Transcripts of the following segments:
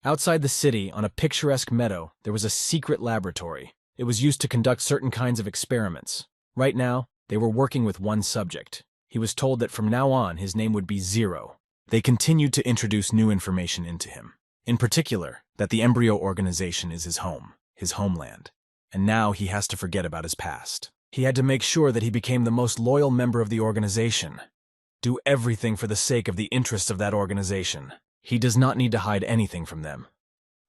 Outside the city, on a picturesque meadow, there was a secret laboratory. It was used to conduct certain kinds of experiments. Right now, they were working with one subject. He was told that from now on, his name would be Zero. They continued to introduce new information into him. In particular, that the embryo organization is his home, his homeland. And now he has to forget about his past. He had to make sure that he became the most loyal member of the organization. Do everything for the sake of the interests of that organization. He does not need to hide anything from them.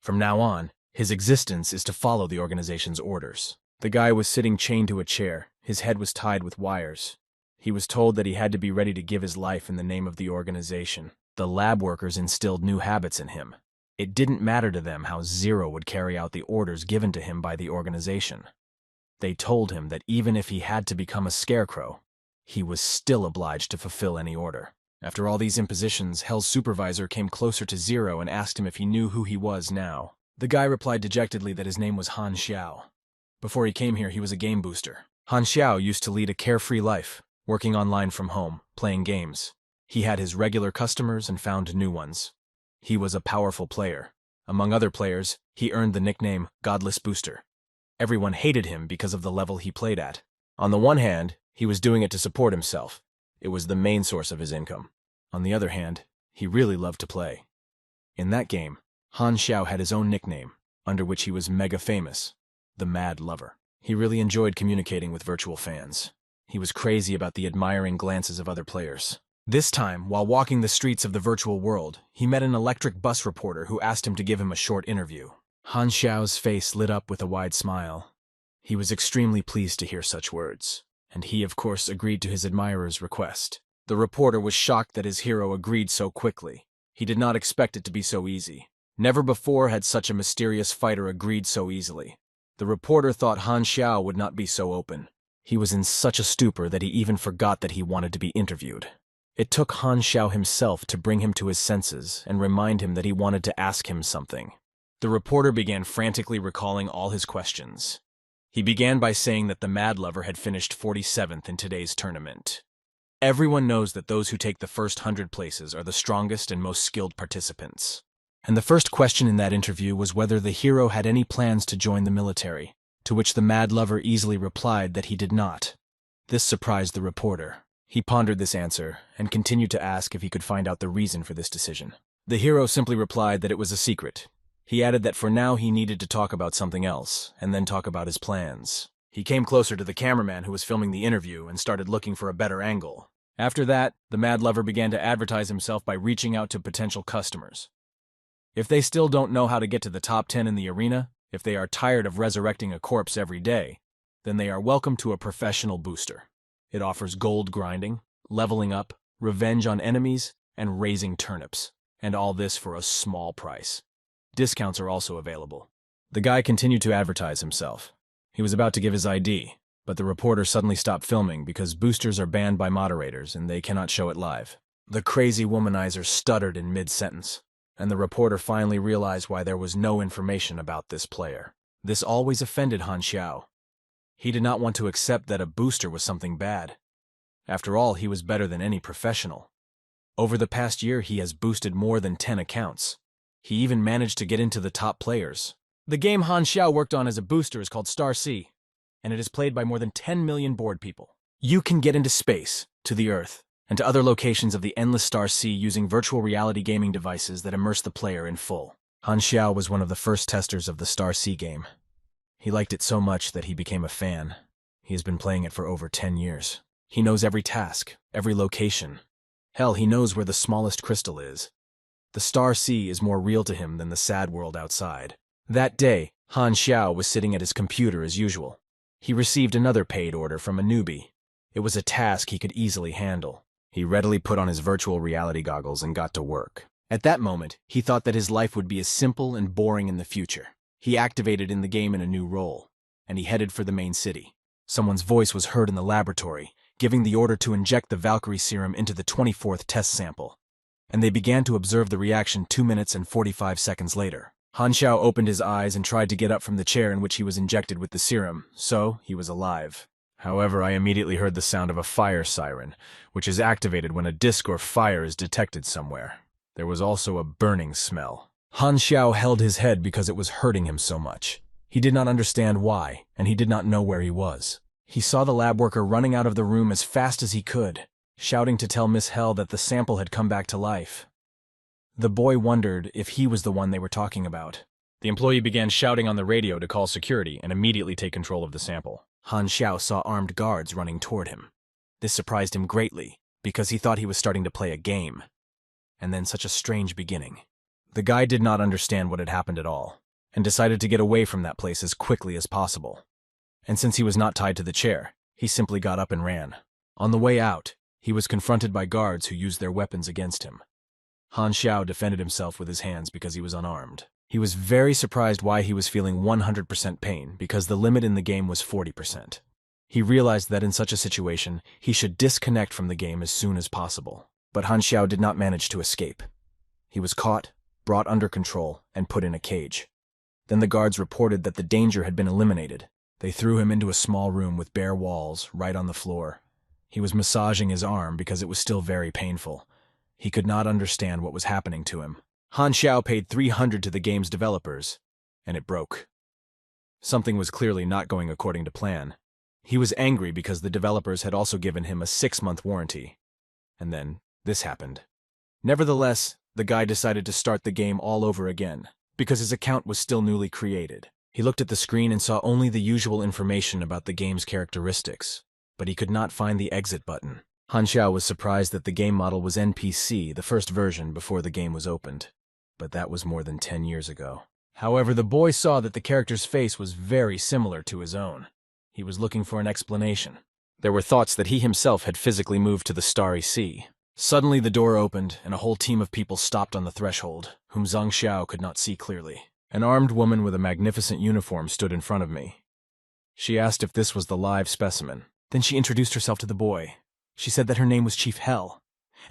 From now on, his existence is to follow the organization's orders. The guy was sitting chained to a chair. His head was tied with wires. He was told that he had to be ready to give his life in the name of the organization. The lab workers instilled new habits in him. It didn't matter to them how Zero would carry out the orders given to him by the organization. They told him that even if he had to become a scarecrow, he was still obliged to fulfill any order. After all these impositions, Hell's supervisor came closer to Zero and asked him if he knew who he was now. The guy replied dejectedly that his name was Han Xiao. Before he came here, he was a game booster. Han Xiao used to lead a carefree life, working online from home, playing games. He had his regular customers and found new ones. He was a powerful player. Among other players, he earned the nickname Godless Booster. Everyone hated him because of the level he played at. On the one hand, he was doing it to support himself. It was the main source of his income. On the other hand, he really loved to play. In that game, Han Xiao had his own nickname, under which he was mega famous, the Mad Lover. He really enjoyed communicating with virtual fans. He was crazy about the admiring glances of other players. This time, while walking the streets of the virtual world, he met an electric bus reporter who asked him to give him a short interview. Han Xiao's face lit up with a wide smile. He was extremely pleased to hear such words, and he, of course, agreed to his admirer's request. The reporter was shocked that his hero agreed so quickly. He did not expect it to be so easy. Never before had such a mysterious fighter agreed so easily. The reporter thought Han Xiao would not be so open. He was in such a stupor that he even forgot that he wanted to be interviewed. It took Han Xiao himself to bring him to his senses and remind him that he wanted to ask him something. The reporter began frantically recalling all his questions. He began by saying that the Mad Lover had finished 47th in today's tournament. Everyone knows that those who take the first 100 places are the strongest and most skilled participants. And the first question in that interview was whether the hero had any plans to join the military, to which the Mad Lover easily replied that he did not. This surprised the reporter. He pondered this answer and continued to ask if he could find out the reason for this decision. The hero simply replied that it was a secret. He added that for now he needed to talk about something else, and then talk about his plans. He came closer to the cameraman who was filming the interview and started looking for a better angle. After that, the Mad Lover began to advertise himself by reaching out to potential customers. If they still don't know how to get to the top 10 in the arena, if they are tired of resurrecting a corpse every day, then they are welcome to a professional booster. It offers gold grinding, leveling up, revenge on enemies, and raising turnips. And all this for a small price. Discounts are also available. The guy continued to advertise himself. He was about to give his ID, but the reporter suddenly stopped filming because boosters are banned by moderators and they cannot show it live. The crazy womanizer stuttered in mid-sentence, and the reporter finally realized why there was no information about this player. This always offended Han Xiao. He did not want to accept that a booster was something bad. After all, he was better than any professional. Over the past year, he has boosted more than 10 accounts. He even managed to get into the top players. The game Han Xiao worked on as a booster is called Star Sea, and it is played by more than 10 million bored people. You can get into space, to the Earth, and to other locations of the endless Star Sea using virtual reality gaming devices that immerse the player in full. Han Xiao was one of the first testers of the Star Sea game. He liked it so much that he became a fan. He has been playing it for over 10 years. He knows every task, every location. Hell, he knows where the smallest crystal is. The Star Sea is more real to him than the sad world outside. That day, Han Xiao was sitting at his computer as usual. He received another paid order from a newbie. It was a task he could easily handle. He readily put on his virtual reality goggles and got to work. At that moment, he thought that his life would be as simple and boring in the future. He activated in the game in a new role, and he headed for the main city. Someone's voice was heard in the laboratory, giving the order to inject the Valkyrie serum into the 24th test sample. And they began to observe the reaction 2 minutes and 45 seconds later. Han Xiao opened his eyes and tried to get up from the chair in which he was injected with the serum, so he was alive. However, I immediately heard the sound of a fire siren, which is activated when a disc or fire is detected somewhere. There was also a burning smell. Han Xiao held his head because it was hurting him so much. He did not understand why, and he did not know where he was. He saw the lab worker running out of the room as fast as he could, shouting to tell Miss Hell that the sample had come back to life. The boy wondered if he was the one they were talking about. The employee began shouting on the radio to call security and immediately take control of the sample. Han Xiao saw armed guards running toward him. This surprised him greatly, because he thought he was starting to play a game. And then such a strange beginning. The guy did not understand what had happened at all, and decided to get away from that place as quickly as possible. And since he was not tied to the chair, he simply got up and ran. On the way out, he was confronted by guards who used their weapons against him. Han Xiao defended himself with his hands because he was unarmed. He was very surprised why he was feeling 100% pain, because the limit in the game was 40%. He realized that in such a situation, he should disconnect from the game as soon as possible. But Han Xiao did not manage to escape. He was caught, brought under control, and put in a cage. Then the guards reported that the danger had been eliminated. They threw him into a small room with bare walls, right on the floor. He was massaging his arm because it was still very painful. He could not understand what was happening to him. Han Xiao paid 300 to the game's developers, and it broke. Something was clearly not going according to plan. He was angry because the developers had also given him a 6-month warranty. And then this happened. Nevertheless, the guy decided to start the game all over again, because his account was still newly created. He looked at the screen and saw only the usual information about the game's characteristics, but he could not find the exit button. Han Xiao was surprised that the game model was NPC, the first version, before the game was opened. But that was more than 10 years ago. However, the boy saw that the character's face was very similar to his own. He was looking for an explanation. There were thoughts that he himself had physically moved to the Starry Sea. Suddenly the door opened, and a whole team of people stopped on the threshold, whom Zhang Xiao could not see clearly. An armed woman with a magnificent uniform stood in front of me. She asked if this was the live specimen. Then she introduced herself to the boy. She said that her name was Chief Hell,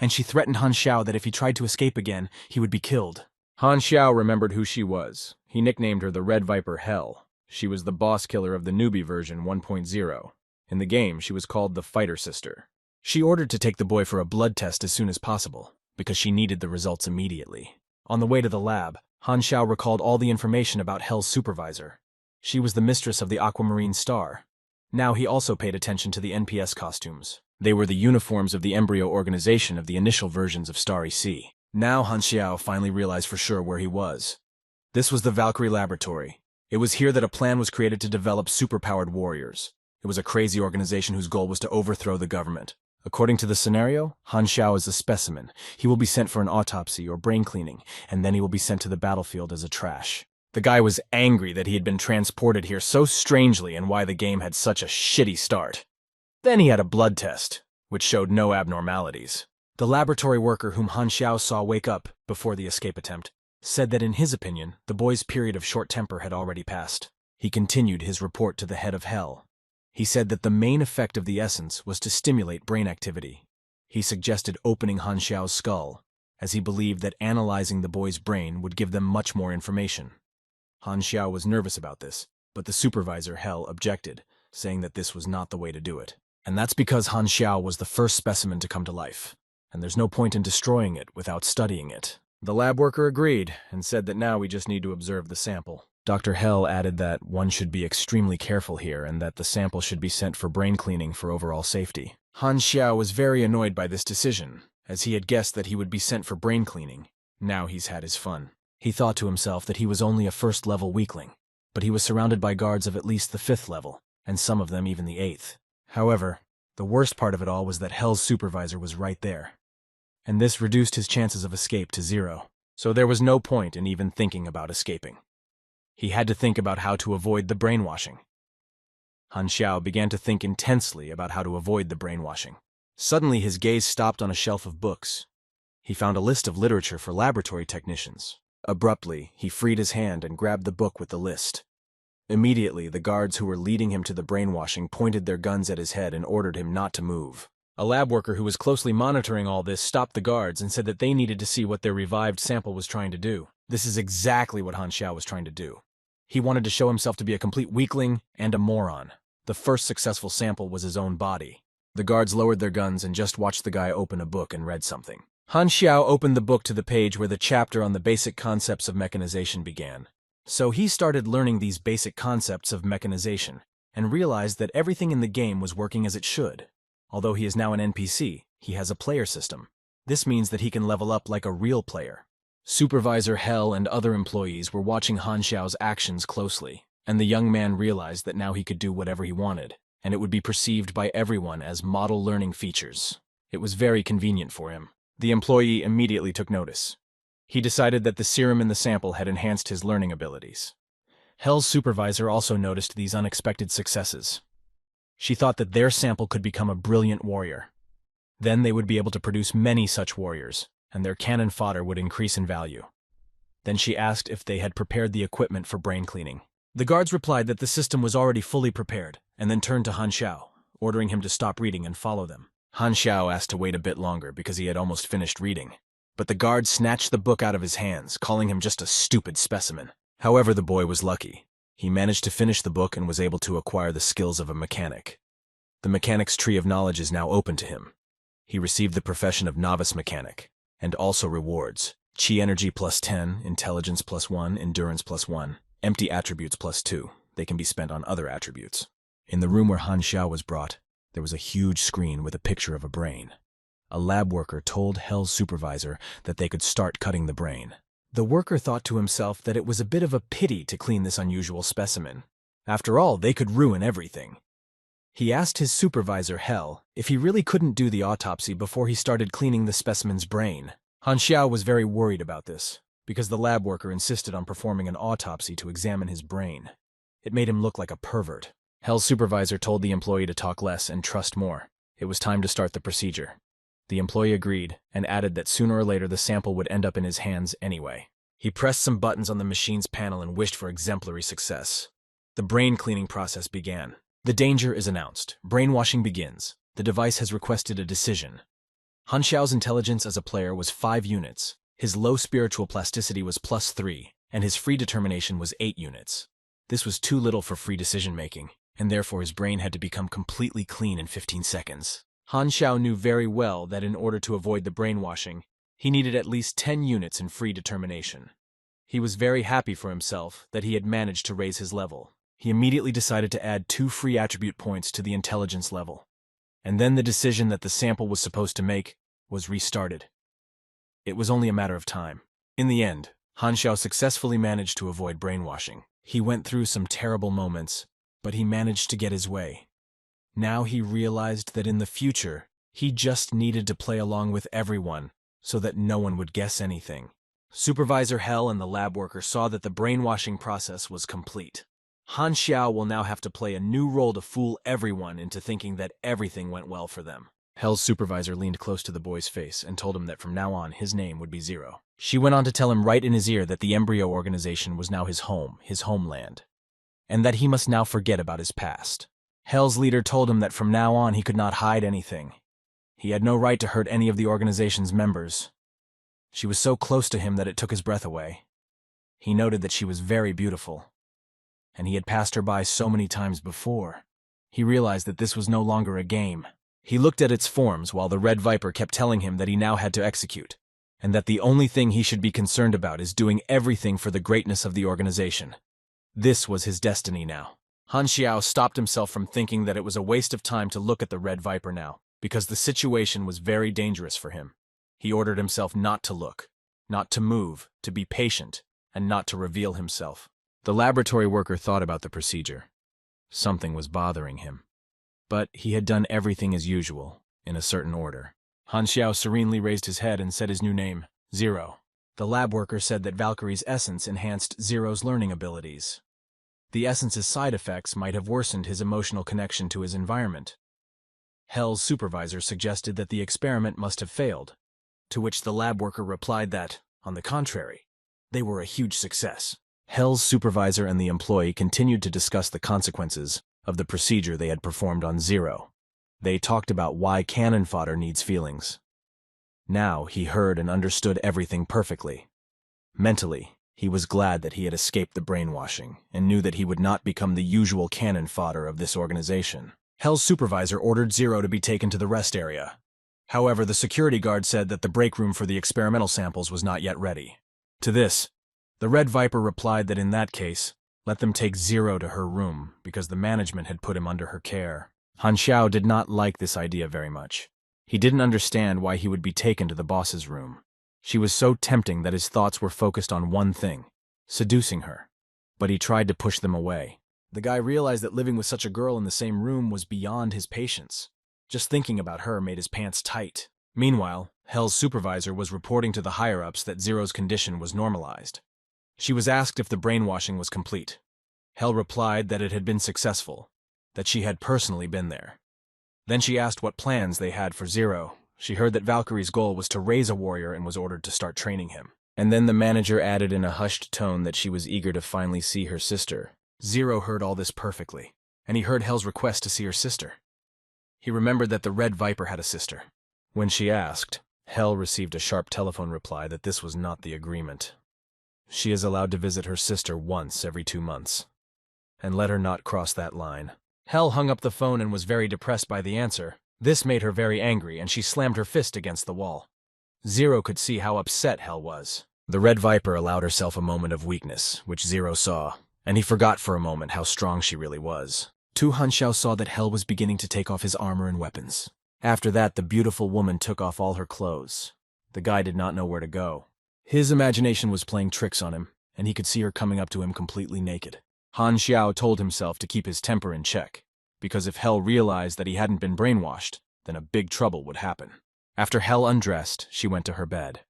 and she threatened Han Xiao that if he tried to escape again, he would be killed. Han Xiao remembered who she was. He nicknamed her the Red Viper Hell. She was the boss killer of the newbie version 1.0. In the game, she was called the Fighter Sister. She ordered to take the boy for a blood test as soon as possible, because she needed the results immediately. On the way to the lab, Han Xiao recalled all the information about Hell's supervisor. She was the mistress of the Aquamarine Star. Now he also paid attention to the NPS costumes. They were the uniforms of the embryo organization of the initial versions of Starry Sea. Now Han Xiao finally realized for sure where he was. This was the Valkyrie Laboratory. It was here that a plan was created to develop superpowered warriors. It was a crazy organization whose goal was to overthrow the government. According to the scenario, Han Xiao is a specimen. He will be sent for an autopsy or brain cleaning, and then he will be sent to the battlefield as a trash. The guy was angry that he had been transported here so strangely and why the game had such a shitty start. Then he had a blood test, which showed no abnormalities. The laboratory worker whom Han Xiao saw wake up before the escape attempt said that in his opinion, the boy's period of short temper had already passed. He continued his report to the head of Hell. He said that the main effect of the essence was to stimulate brain activity. He suggested opening Han Xiao's skull, as he believed that analyzing the boy's brain would give them much more information. Han Xiao was nervous about this, but the supervisor, Hell, objected, saying that this was not the way to do it. And that's because Han Xiao was the first specimen to come to life, and there's no point in destroying it without studying it. The lab worker agreed, and said that now we just need to observe the sample. Dr. Hell added that one should be extremely careful here and that the sample should be sent for brain cleaning for overall safety. Han Xiao was very annoyed by this decision, as he had guessed that he would be sent for brain cleaning. Now he's had his fun. He thought to himself that he was only a first-level weakling, but he was surrounded by guards of at least the 5th level, and some of them even the 8th. However, the worst part of it all was that Hell's supervisor was right there, and this reduced his chances of escape to 0. So there was no point in even thinking about escaping. He had to think about how to avoid the brainwashing. Han Xiao began to think intensely about how to avoid the brainwashing. Suddenly his gaze stopped on a shelf of books. He found a list of literature for laboratory technicians. Abruptly, he freed his hand and grabbed the book with the list. Immediately, the guards who were leading him to the brainwashing pointed their guns at his head and ordered him not to move. A lab worker who was closely monitoring all this stopped the guards and said that they needed to see what their revived sample was trying to do. This is exactly what Han Xiao was trying to do. He wanted to show himself to be a complete weakling and a moron. The first successful sample was his own body. The guards lowered their guns and just watched the guy open a book and read something. Han Xiao opened the book to the page where the chapter on the basic concepts of mechanization began. So he started learning these basic concepts of mechanization, and realized that everything in the game was working as it should. Although he is now an NPC, he has a player system. This means that he can level up like a real player. Supervisor Hell and other employees were watching Han Xiao's actions closely, and the young man realized that now he could do whatever he wanted, and it would be perceived by everyone as model learning features. It was very convenient for him. The employee immediately took notice. He decided that the serum in the sample had enhanced his learning abilities. Hell's supervisor also noticed these unexpected successes. She thought that their sample could become a brilliant warrior. Then they would be able to produce many such warriors, and their cannon fodder would increase in value. Then she asked if they had prepared the equipment for brain cleaning. The guards replied that the system was already fully prepared, and then turned to Han Xiao, ordering him to stop reading and follow them. Han Xiao asked to wait a bit longer because he had almost finished reading, but the guard snatched the book out of his hands, calling him just a stupid specimen. However, the boy was lucky. He managed to finish the book and was able to acquire the skills of a mechanic. The mechanic's tree of knowledge is now open to him. He received the profession of novice mechanic, and also rewards: Chi energy +10, intelligence +1, endurance +1, empty attributes +2. They can be spent on other attributes. In the room where Han Xiao was brought, there was a huge screen with a picture of a brain. A lab worker told Hell's supervisor that they could start cutting the brain. The worker thought to himself that it was a bit of a pity to clean this unusual specimen. After all, they could ruin everything. He asked his supervisor, Hell, if he really couldn't do the autopsy before he started cleaning the specimen's brain. Han Xiao was very worried about this, because the lab worker insisted on performing an autopsy to examine his brain. It made him look like a pervert. Hell's supervisor told the employee to talk less and trust more. It was time to start the procedure. The employee agreed, and added that sooner or later the sample would end up in his hands anyway. He pressed some buttons on the machine's panel and wished for exemplary success. The brain cleaning process began. The danger is announced. Brainwashing begins. The device has requested a decision. Han Xiao's intelligence as a player was 5 units. His low spiritual plasticity was +3, and his free determination was 8 units. This was too little for free decision-making, and therefore his brain had to become completely clean in 15 seconds. Han Xiao knew very well that in order to avoid the brainwashing, he needed at least 10 units in free determination. He was very happy for himself that he had managed to raise his level. He immediately decided to add 2 free attribute points to the intelligence level. And then the decision that the sample was supposed to make was restarted. It was only a matter of time. In the end, Han Xiao successfully managed to avoid brainwashing. He went through some terrible moments, but he managed to get his way. Now he realized that in the future, he just needed to play along with everyone so that no one would guess anything. Supervisor Hell and the lab worker saw that the brainwashing process was complete. Han Xiao will now have to play a new role to fool everyone into thinking that everything went well for them. Hell's supervisor leaned close to the boy's face and told him that from now on his name would be Zero. She went on to tell him right in his ear that the embryo organization was now his home, his homeland, and that he must now forget about his past. Hell's leader told him that from now on he could not hide anything. He had no right to hurt any of the organization's members. She was so close to him that it took his breath away. He noted that she was very beautiful, and he had passed her by so many times before. He realized that this was no longer a game. He looked at its forms while the Red Viper kept telling him that he now had to execute, and that the only thing he should be concerned about is doing everything for the greatness of the organization. This was his destiny now. Han Xiao stopped himself from thinking that it was a waste of time to look at the Red Viper now, because the situation was very dangerous for him. He ordered himself not to look, not to move, to be patient, and not to reveal himself. The laboratory worker thought about the procedure. Something was bothering him. But he had done everything as usual, in a certain order. Han Xiao serenely raised his head and said his new name, Zero. The lab worker said that Valkyrie's essence enhanced Zero's learning abilities. The essence's side effects might have worsened his emotional connection to his environment. Hell's supervisor suggested that the experiment must have failed, to which the lab worker replied that, on the contrary, they were a huge success. Hell's supervisor and the employee continued to discuss the consequences of the procedure they had performed on Zero. They talked about why cannon fodder needs feelings. Now he heard and understood everything perfectly. Mentally, he was glad that he had escaped the brainwashing and knew that he would not become the usual cannon fodder of this organization. Hell's supervisor ordered Zero to be taken to the rest area. However, the security guard said that the break room for the experimental samples was not yet ready. To this, the Red Viper replied that in that case, let them take Zero to her room because the management had put him under her care. Han Xiao did not like this idea very much. He didn't understand why he would be taken to the boss's room. She was so tempting that his thoughts were focused on one thing, seducing her. But he tried to push them away. The guy realized that living with such a girl in the same room was beyond his patience. Just thinking about her made his pants tight. Meanwhile, Hell's supervisor was reporting to the higher-ups that Zero's condition was normalized. She was asked if the brainwashing was complete. Hell replied that it had been successful, that she had personally been there. Then she asked what plans they had for Zero. She heard that Valkyrie's goal was to raise a warrior and was ordered to start training him. And then the manager added in a hushed tone that she was eager to finally see her sister. Zero heard all this perfectly, and he heard Hell's request to see her sister. He remembered that the Red Viper had a sister. When she asked, Hell received a sharp telephone reply that this was not the agreement. She is allowed to visit her sister once every 2 months. And let her not cross that line. Hell hung up the phone and was very depressed by the answer. This made her very angry, and she slammed her fist against the wall. Zero could see how upset Hell was. The Red Viper allowed herself a moment of weakness, which Zero saw, and he forgot for a moment how strong she really was. Han Xiao saw that Hell was beginning to take off his armor and weapons. After that, the beautiful woman took off all her clothes. The guy did not know where to go. His imagination was playing tricks on him, and he could see her coming up to him completely naked. Han Xiao told himself to keep his temper in check, because if Hell realized that he hadn't been brainwashed, then a big trouble would happen. After Hell undressed, she went to her bed.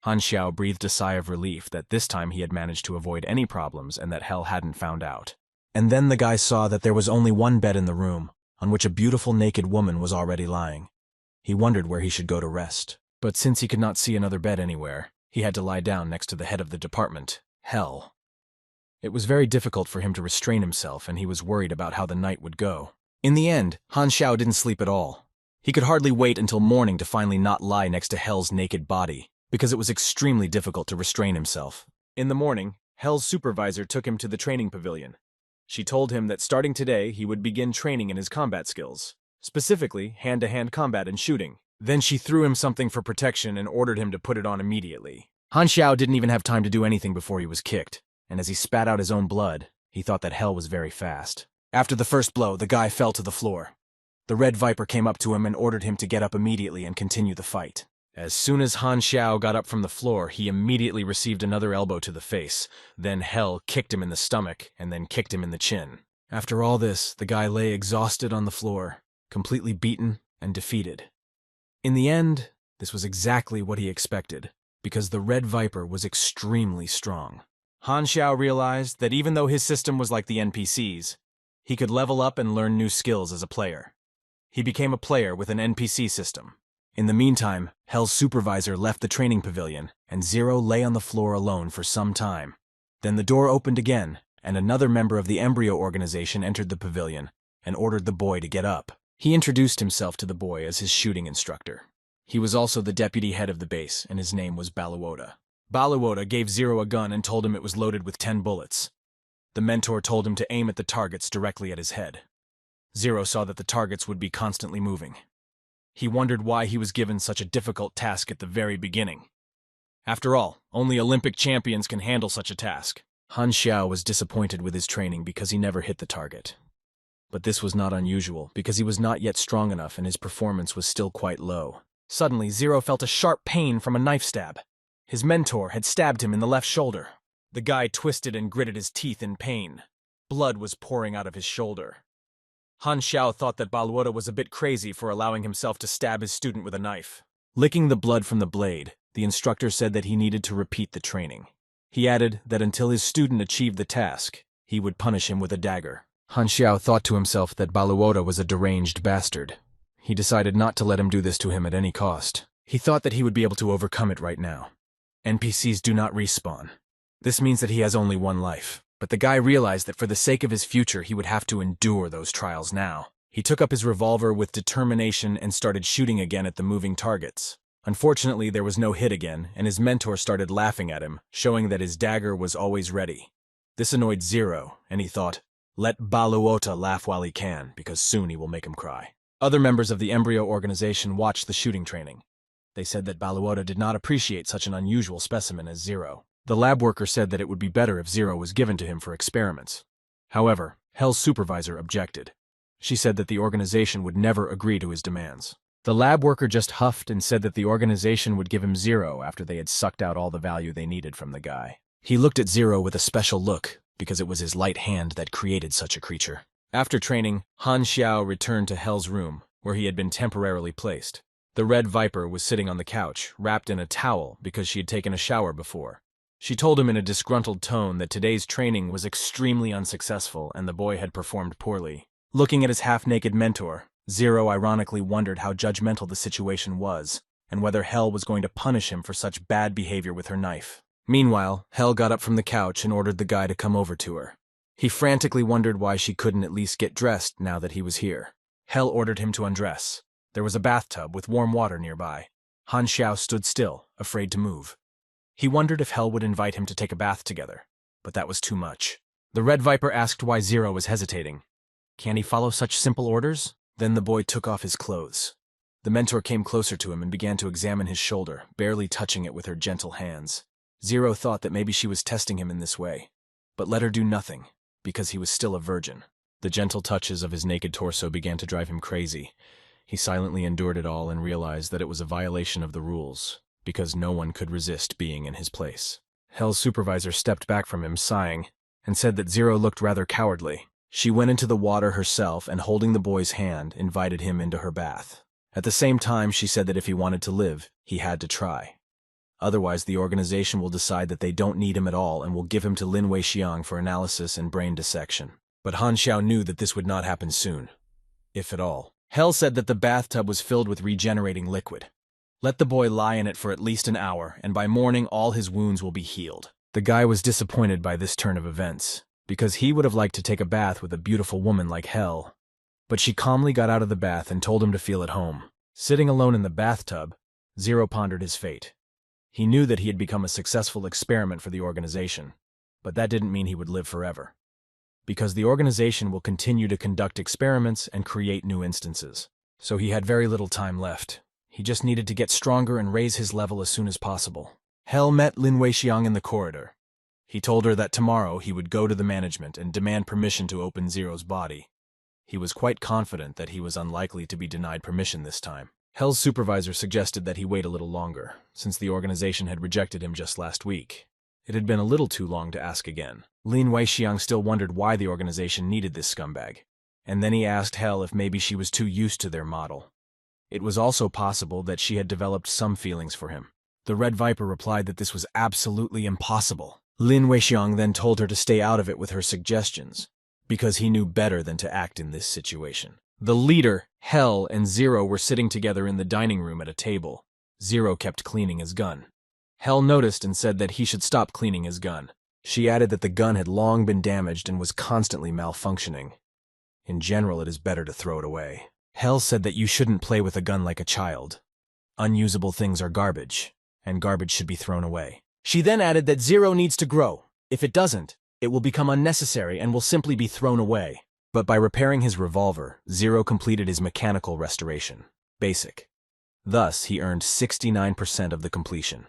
Han Xiao breathed a sigh of relief that this time he had managed to avoid any problems and that Hell hadn't found out. And then the guy saw that there was only one bed in the room, on which a beautiful naked woman was already lying. He wondered where he should go to rest, but since he could not see another bed anywhere, he had to lie down next to the head of the department, Hell. It was very difficult for him to restrain himself, and he was worried about how the night would go. In the end, Han Xiao didn't sleep at all. He could hardly wait until morning to finally not lie next to Hell's naked body, because it was extremely difficult to restrain himself. In the morning, Hell's supervisor took him to the training pavilion. She told him that starting today, he would begin training in his combat skills, specifically hand-to-hand combat and shooting. Then she threw him something for protection and ordered him to put it on immediately. Han Xiao didn't even have time to do anything before he was kicked, and as he spat out his own blood, he thought that Hell was very fast. After the first blow, the guy fell to the floor. The Red Viper came up to him and ordered him to get up immediately and continue the fight. As soon as Han Xiao got up from the floor, he immediately received another elbow to the face. Then Hell kicked him in the stomach, and then kicked him in the chin. After all this, the guy lay exhausted on the floor, completely beaten and defeated. In the end, this was exactly what he expected, because the Red Viper was extremely strong. Han Xiao realized that even though his system was like the NPCs, he could level up and learn new skills as a player. He became a player with an NPC system. In the meantime, Hell's supervisor left the training pavilion, and Zero lay on the floor alone for some time. Then the door opened again, and another member of the embryo organization entered the pavilion and ordered the boy to get up. He introduced himself to the boy as his shooting instructor. He was also the deputy head of the base, and his name was Balawota. Balawota gave Zero a gun and told him it was loaded with 10 bullets. The mentor told him to aim at the targets directly at his head. Zero saw that the targets would be constantly moving. He wondered why he was given such a difficult task at the very beginning. After all, only Olympic champions can handle such a task. Han Xiao was disappointed with his training because he never hit the target. But this was not unusual, because he was not yet strong enough and his performance was still quite low. Suddenly, Zero felt a sharp pain from a knife stab. His mentor had stabbed him in the left shoulder. The guy twisted and gritted his teeth in pain. Blood was pouring out of his shoulder. Han Xiao thought that Balawota was a bit crazy for allowing himself to stab his student with a knife. Licking the blood from the blade, the instructor said that he needed to repeat the training. He added that until his student achieved the task, he would punish him with a dagger. Han Xiao thought to himself that Balawota was a deranged bastard. He decided not to let him do this to him at any cost. He thought that he would be able to overcome it right now. NPCs do not respawn. This means that he has only one life. But the guy realized that for the sake of his future, he would have to endure those trials now. He took up his revolver with determination and started shooting again at the moving targets. Unfortunately, there was no hit again, and his mentor started laughing at him, showing that his dagger was always ready. This annoyed Zero, and he thought, let Balawota laugh while he can, because soon he will make him cry. Other members of the embryo organization watched the shooting training. They said that Balawota did not appreciate such an unusual specimen as Zero. The lab worker said that it would be better if Zero was given to him for experiments. However, Hell's supervisor objected. She said that the organization would never agree to his demands. The lab worker just huffed and said that the organization would give him Zero after they had sucked out all the value they needed from the guy. He looked at Zero with a special look, because it was his light hand that created such a creature. After training, Han Xiao returned to Hell's room, where he had been temporarily placed. The Red Viper was sitting on the couch, wrapped in a towel because she had taken a shower before. She told him in a disgruntled tone that today's training was extremely unsuccessful and the boy had performed poorly. Looking at his half-naked mentor, Zero ironically wondered how judgmental the situation was, and whether Hell was going to punish him for such bad behavior with her knife. Meanwhile, Hell got up from the couch and ordered the guy to come over to her. He frantically wondered why she couldn't at least get dressed now that he was here. Hell ordered him to undress. There was a bathtub with warm water nearby. Han Xiao stood still, afraid to move. He wondered if Hell would invite him to take a bath together, but that was too much. The Red Viper asked why Zero was hesitating. Can he follow such simple orders? Then the boy took off his clothes. The mentor came closer to him and began to examine his shoulder, barely touching it with her gentle hands. Zero thought that maybe she was testing him in this way, but let her do nothing, because he was still a virgin. The gentle touches of his naked torso began to drive him crazy. He silently endured it all and realized that it was a violation of the rules, because no one could resist being in his place. Hell's supervisor stepped back from him, sighing, and said that Zero looked rather cowardly. She went into the water herself and, holding the boy's hand, invited him into her bath. At the same time, she said that if he wanted to live, he had to try. Otherwise, the organization will decide that they don't need him at all and will give him to Lin Weixiang for analysis and brain dissection. But Han Xiao knew that this would not happen soon, if at all. Hell said that the bathtub was filled with regenerating liquid. Let the boy lie in it for at least an hour, and by morning all his wounds will be healed. The guy was disappointed by this turn of events, because he would have liked to take a bath with a beautiful woman like Hell. But she calmly got out of the bath and told him to feel at home. Sitting alone in the bathtub, Zero pondered his fate. He knew that he had become a successful experiment for the organization, but that didn't mean he would live forever. Because the organization will continue to conduct experiments and create new instances. So he had very little time left. He just needed to get stronger and raise his level as soon as possible. Hell met Lin Weixiang in the corridor. He told her that tomorrow he would go to the management and demand permission to open Zero's body. He was quite confident that he was unlikely to be denied permission this time. Hell's supervisor suggested that he wait a little longer, since the organization had rejected him just last week. It had been a little too long to ask again. Lin Weixiang still wondered why the organization needed this scumbag, and then he asked Hell if maybe she was too used to their model. It was also possible that she had developed some feelings for him. The Red Viper replied that this was absolutely impossible. Lin Weixiang then told her to stay out of it with her suggestions, because he knew better than to act in this situation. The leader, Hell, and Zero were sitting together in the dining room at a table. Zero kept cleaning his gun. Hell noticed and said that he should stop cleaning his gun. She added that the gun had long been damaged and was constantly malfunctioning. In general, it is better to throw it away. Hell said that you shouldn't play with a gun like a child. Unusable things are garbage, and garbage should be thrown away. She then added that Zero needs to grow. If it doesn't, it will become unnecessary and will simply be thrown away. But by repairing his revolver, Zero completed his mechanical restoration, basic. Thus, he earned 69% of the completion.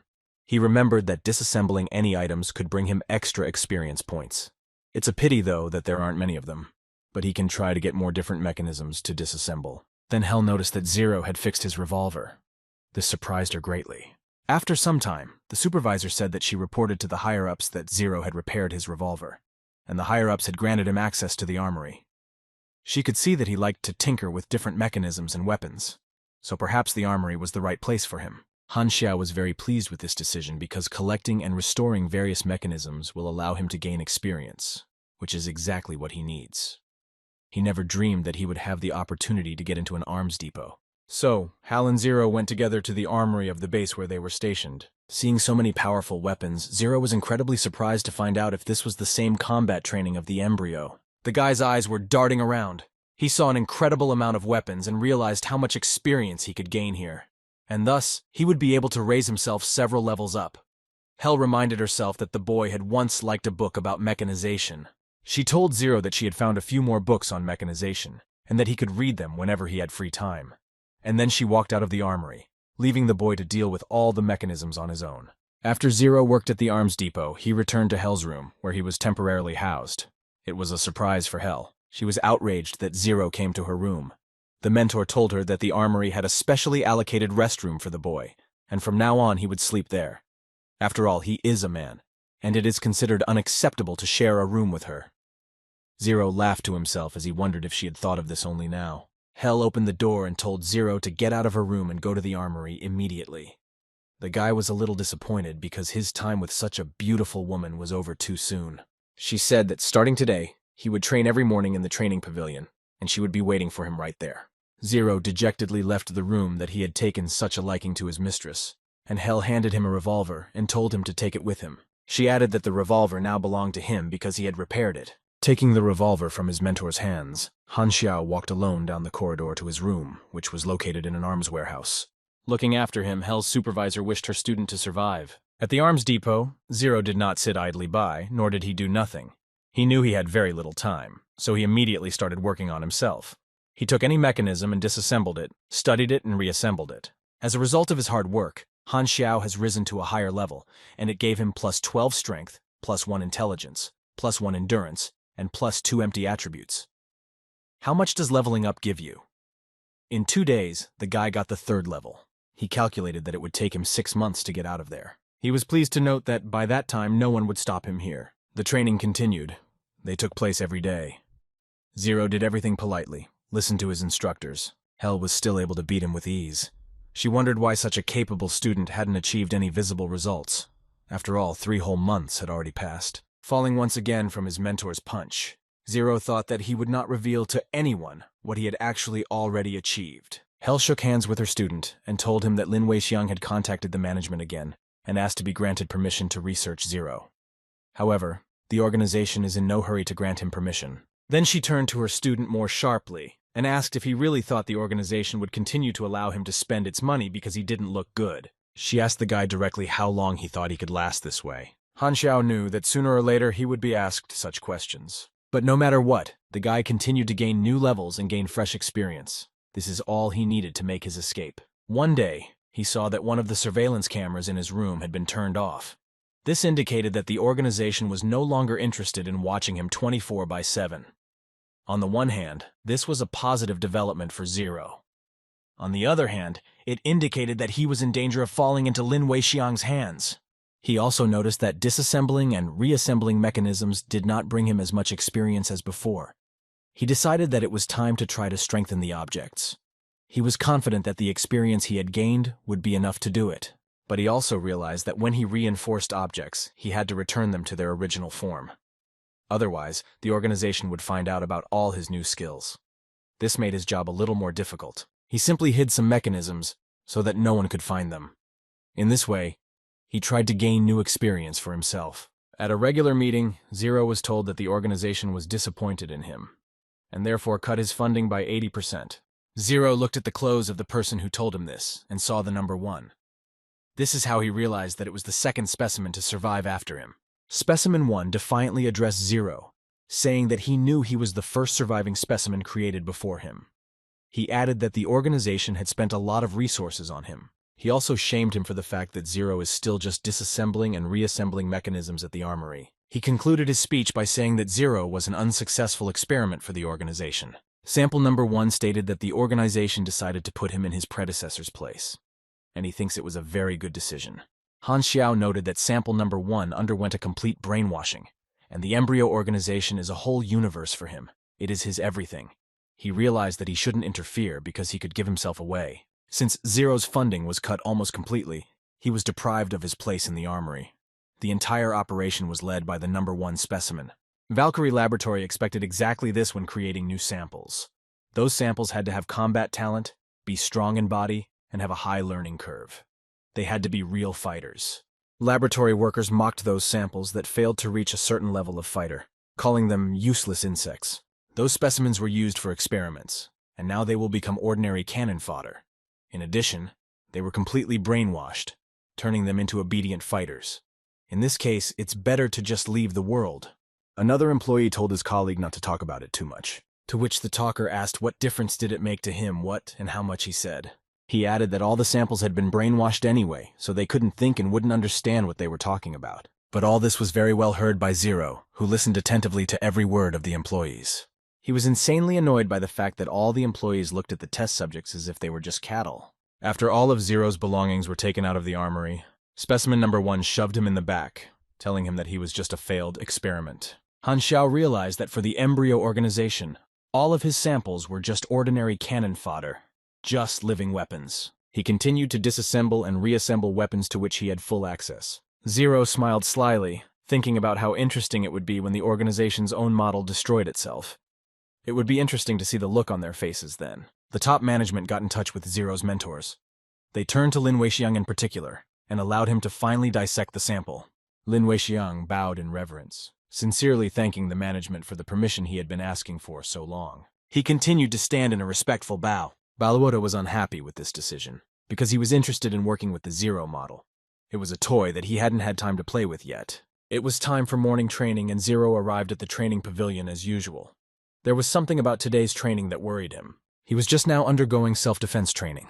He remembered that disassembling any items could bring him extra experience points. It's a pity, though, that there aren't many of them, but he can try to get more different mechanisms to disassemble. Then Hell noticed that Zero had fixed his revolver. This surprised her greatly. After some time, the supervisor said that she reported to the higher-ups that Zero had repaired his revolver, and the higher-ups had granted him access to the armory. She could see that he liked to tinker with different mechanisms and weapons, so perhaps the armory was the right place for him. Han Xiao was very pleased with this decision because collecting and restoring various mechanisms will allow him to gain experience, which is exactly what he needs. He never dreamed that he would have the opportunity to get into an arms depot. So, Hal and Zero went together to the armory of the base where they were stationed. Seeing so many powerful weapons, Zero was incredibly surprised to find out if this was the same combat training of the embryo. The guy's eyes were darting around. He saw an incredible amount of weapons and realized how much experience he could gain here. And thus, he would be able to raise himself several levels up. Hel reminded herself that the boy had once liked a book about mechanization. She told Zero that she had found a few more books on mechanization. and that he could read them whenever he had free time. And then she walked out of the armory, leaving the boy to deal with all the mechanisms on his own. After Zero worked at the arms depot, he returned to Hell's room, where he was temporarily housed. It was a surprise for Hell. She was outraged that Zero came to her room. The mentor told her that the armory had a specially allocated restroom for the boy, and from now on he would sleep there. After all, he is a man, and it is considered unacceptable to share a room with her. Zero laughed to himself as he wondered if she had thought of this only now. Hell opened the door and told Zero to get out of her room and go to the armory immediately. The guy was a little disappointed because his time with such a beautiful woman was over too soon. She said that starting today, he would train every morning in the training pavilion, and she would be waiting for him right there. Zero dejectedly left the room that he had taken such a liking to his mistress, and Hell handed him a revolver and told him to take it with him. She added that the revolver now belonged to him because he had repaired it. Taking the revolver from his mentor's hands, Han Xiao walked alone down the corridor to his room, which was located in an arms warehouse. Looking after him, Hell's supervisor wished her student to survive. At the arms depot, Zero did not sit idly by, nor did he do nothing. He knew he had very little time, so he immediately started working on himself. He took any mechanism and disassembled it, studied it, and reassembled it. As a result of his hard work, Han Xiao has risen to a higher level, and it gave him plus 12 strength, plus 1 intelligence, plus 1 endurance, and plus 2 empty attributes. How much does leveling up give you? In 2 days, the guy got the 3rd level. He calculated that it would take him 6 months to get out of there. He was pleased to note that by that time no one would stop him here. The training continued. They took place every day. Zero did everything politely, listened to his instructors. Hell was still able to beat him with ease. She wondered why such a capable student hadn't achieved any visible results. After all, 3 whole months had already passed. Falling once again from his mentor's punch, Zero thought that he would not reveal to anyone what he had actually already achieved. Hell shook hands with her student and told him that Lin Weixiang had contacted the management again and asked to be granted permission to research Zero. However, the organization is in no hurry to grant him permission. Then she turned to her student more sharply and asked if he really thought the organization would continue to allow him to spend its money because he didn't look good. She asked the guy directly how long he thought he could last this way. Han Xiao knew that sooner or later he would be asked such questions. But no matter what, the guy continued to gain new levels and gain fresh experience. This is all he needed to make his escape. One day, he saw that one of the surveillance cameras in his room had been turned off. This indicated that the organization was no longer interested in watching him 24/7. On the one hand, this was a positive development for Zero. On the other hand, it indicated that he was in danger of falling into Lin Weixiang's hands. He also noticed that disassembling and reassembling mechanisms did not bring him as much experience as before. He decided that it was time to try to strengthen the objects. He was confident that the experience he had gained would be enough to do it, but he also realized that when he reinforced objects, he had to return them to their original form. Otherwise, the organization would find out about all his new skills. This made his job a little more difficult. He simply hid some mechanisms so that no one could find them. In this way, he tried to gain new experience for himself. At a regular meeting, Zero was told that the organization was disappointed in him, and therefore cut his funding by 80%. Zero looked at the clothes of the person who told him this and saw the number 1. This is how he realized that it was the second specimen to survive after him. Specimen 1 defiantly addressed Zero, saying that he knew he was the first surviving specimen created before him. He added that the organization had spent a lot of resources on him. He also shamed him for the fact that Zero is still just disassembling and reassembling mechanisms at the armory. He concluded his speech by saying that Zero was an unsuccessful experiment for the organization. Sample number 1 stated that the organization decided to put him in his predecessor's place, and he thinks it was a very good decision. Han Xiao noted that sample number 1 underwent a complete brainwashing, and the embryo organization is a whole universe for him. It is his everything. He realized that he shouldn't interfere because he could give himself away. Since Zero's funding was cut almost completely, he was deprived of his place in the armory. The entire operation was led by the number 1 specimen. Valkyrie Laboratory expected exactly this when creating new samples. Those samples had to have combat talent, be strong in body, and have a high learning curve. They had to be real fighters. Laboratory workers mocked those samples that failed to reach a certain level of fighter, calling them useless insects. Those specimens were used for experiments, and now they will become ordinary cannon fodder. In addition, they were completely brainwashed, turning them into obedient fighters. In this case, it's better to just leave the world. Another employee told his colleague not to talk about it too much. To which the talker asked what difference did it make to him what and how much he said. He added that all the samples had been brainwashed anyway, so they couldn't think and wouldn't understand what they were talking about. But all this was very well heard by Zero, who listened attentively to every word of the employees. He was insanely annoyed by the fact that all the employees looked at the test subjects as if they were just cattle. After all of Zero's belongings were taken out of the armory, specimen number 1 shoved him in the back, telling him that he was just a failed experiment. Han Xiao realized that for the embryo organization, all of his samples were just ordinary cannon fodder, just living weapons. He continued to disassemble and reassemble weapons to which he had full access. Zero smiled slyly, thinking about how interesting it would be when the organization's own model destroyed itself. It would be interesting to see the look on their faces then. The top management got in touch with Zero's mentors. They turned to Lin Weixiang in particular, and allowed him to finally dissect the sample. Lin Weixiang bowed in reverence, sincerely thanking the management for the permission he had been asking for so long. He continued to stand in a respectful bow. Balawota was unhappy with this decision, because he was interested in working with the Zero model. It was a toy that he hadn't had time to play with yet. It was time for morning training, and Zero arrived at the training pavilion as usual. There was something about today's training that worried him. He was just now undergoing self-defense training.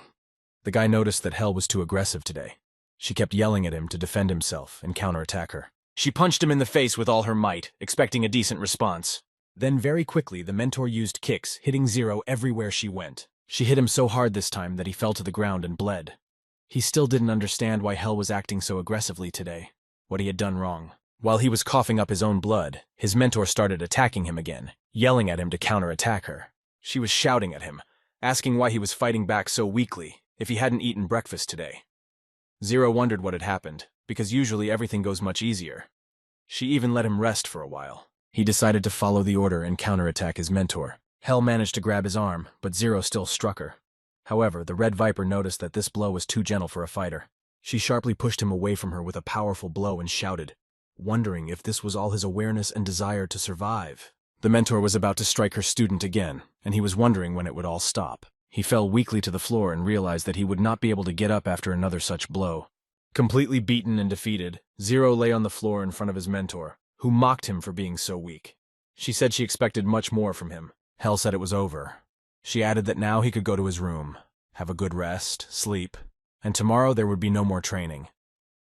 The guy noticed that Hell was too aggressive today. She kept yelling at him to defend himself and counterattack her. She punched him in the face with all her might, expecting a decent response. Then very quickly, the mentor used kicks, hitting Zero everywhere she went. She hit him so hard this time that he fell to the ground and bled. He still didn't understand why Hell was acting so aggressively today, what he had done wrong. While he was coughing up his own blood, his mentor started attacking him again, yelling at him to counterattack her. She was shouting at him, asking why he was fighting back so weakly, if he hadn't eaten breakfast today. Zero wondered what had happened, because usually everything goes much easier. She even let him rest for a while. He decided to follow the order and counterattack his mentor. Hell managed to grab his arm, but Zero still struck her. However, the Red Viper noticed that this blow was too gentle for a fighter. She sharply pushed him away from her with a powerful blow and shouted, wondering if this was all his awareness and desire to survive. The mentor was about to strike her student again, and he was wondering when it would all stop. He fell weakly to the floor and realized that he would not be able to get up after another such blow. Completely beaten and defeated, Zero lay on the floor in front of his mentor, who mocked him for being so weak. She said she expected much more from him. Hell said it was over. She added that now he could go to his room, have a good rest, sleep, and tomorrow there would be no more training.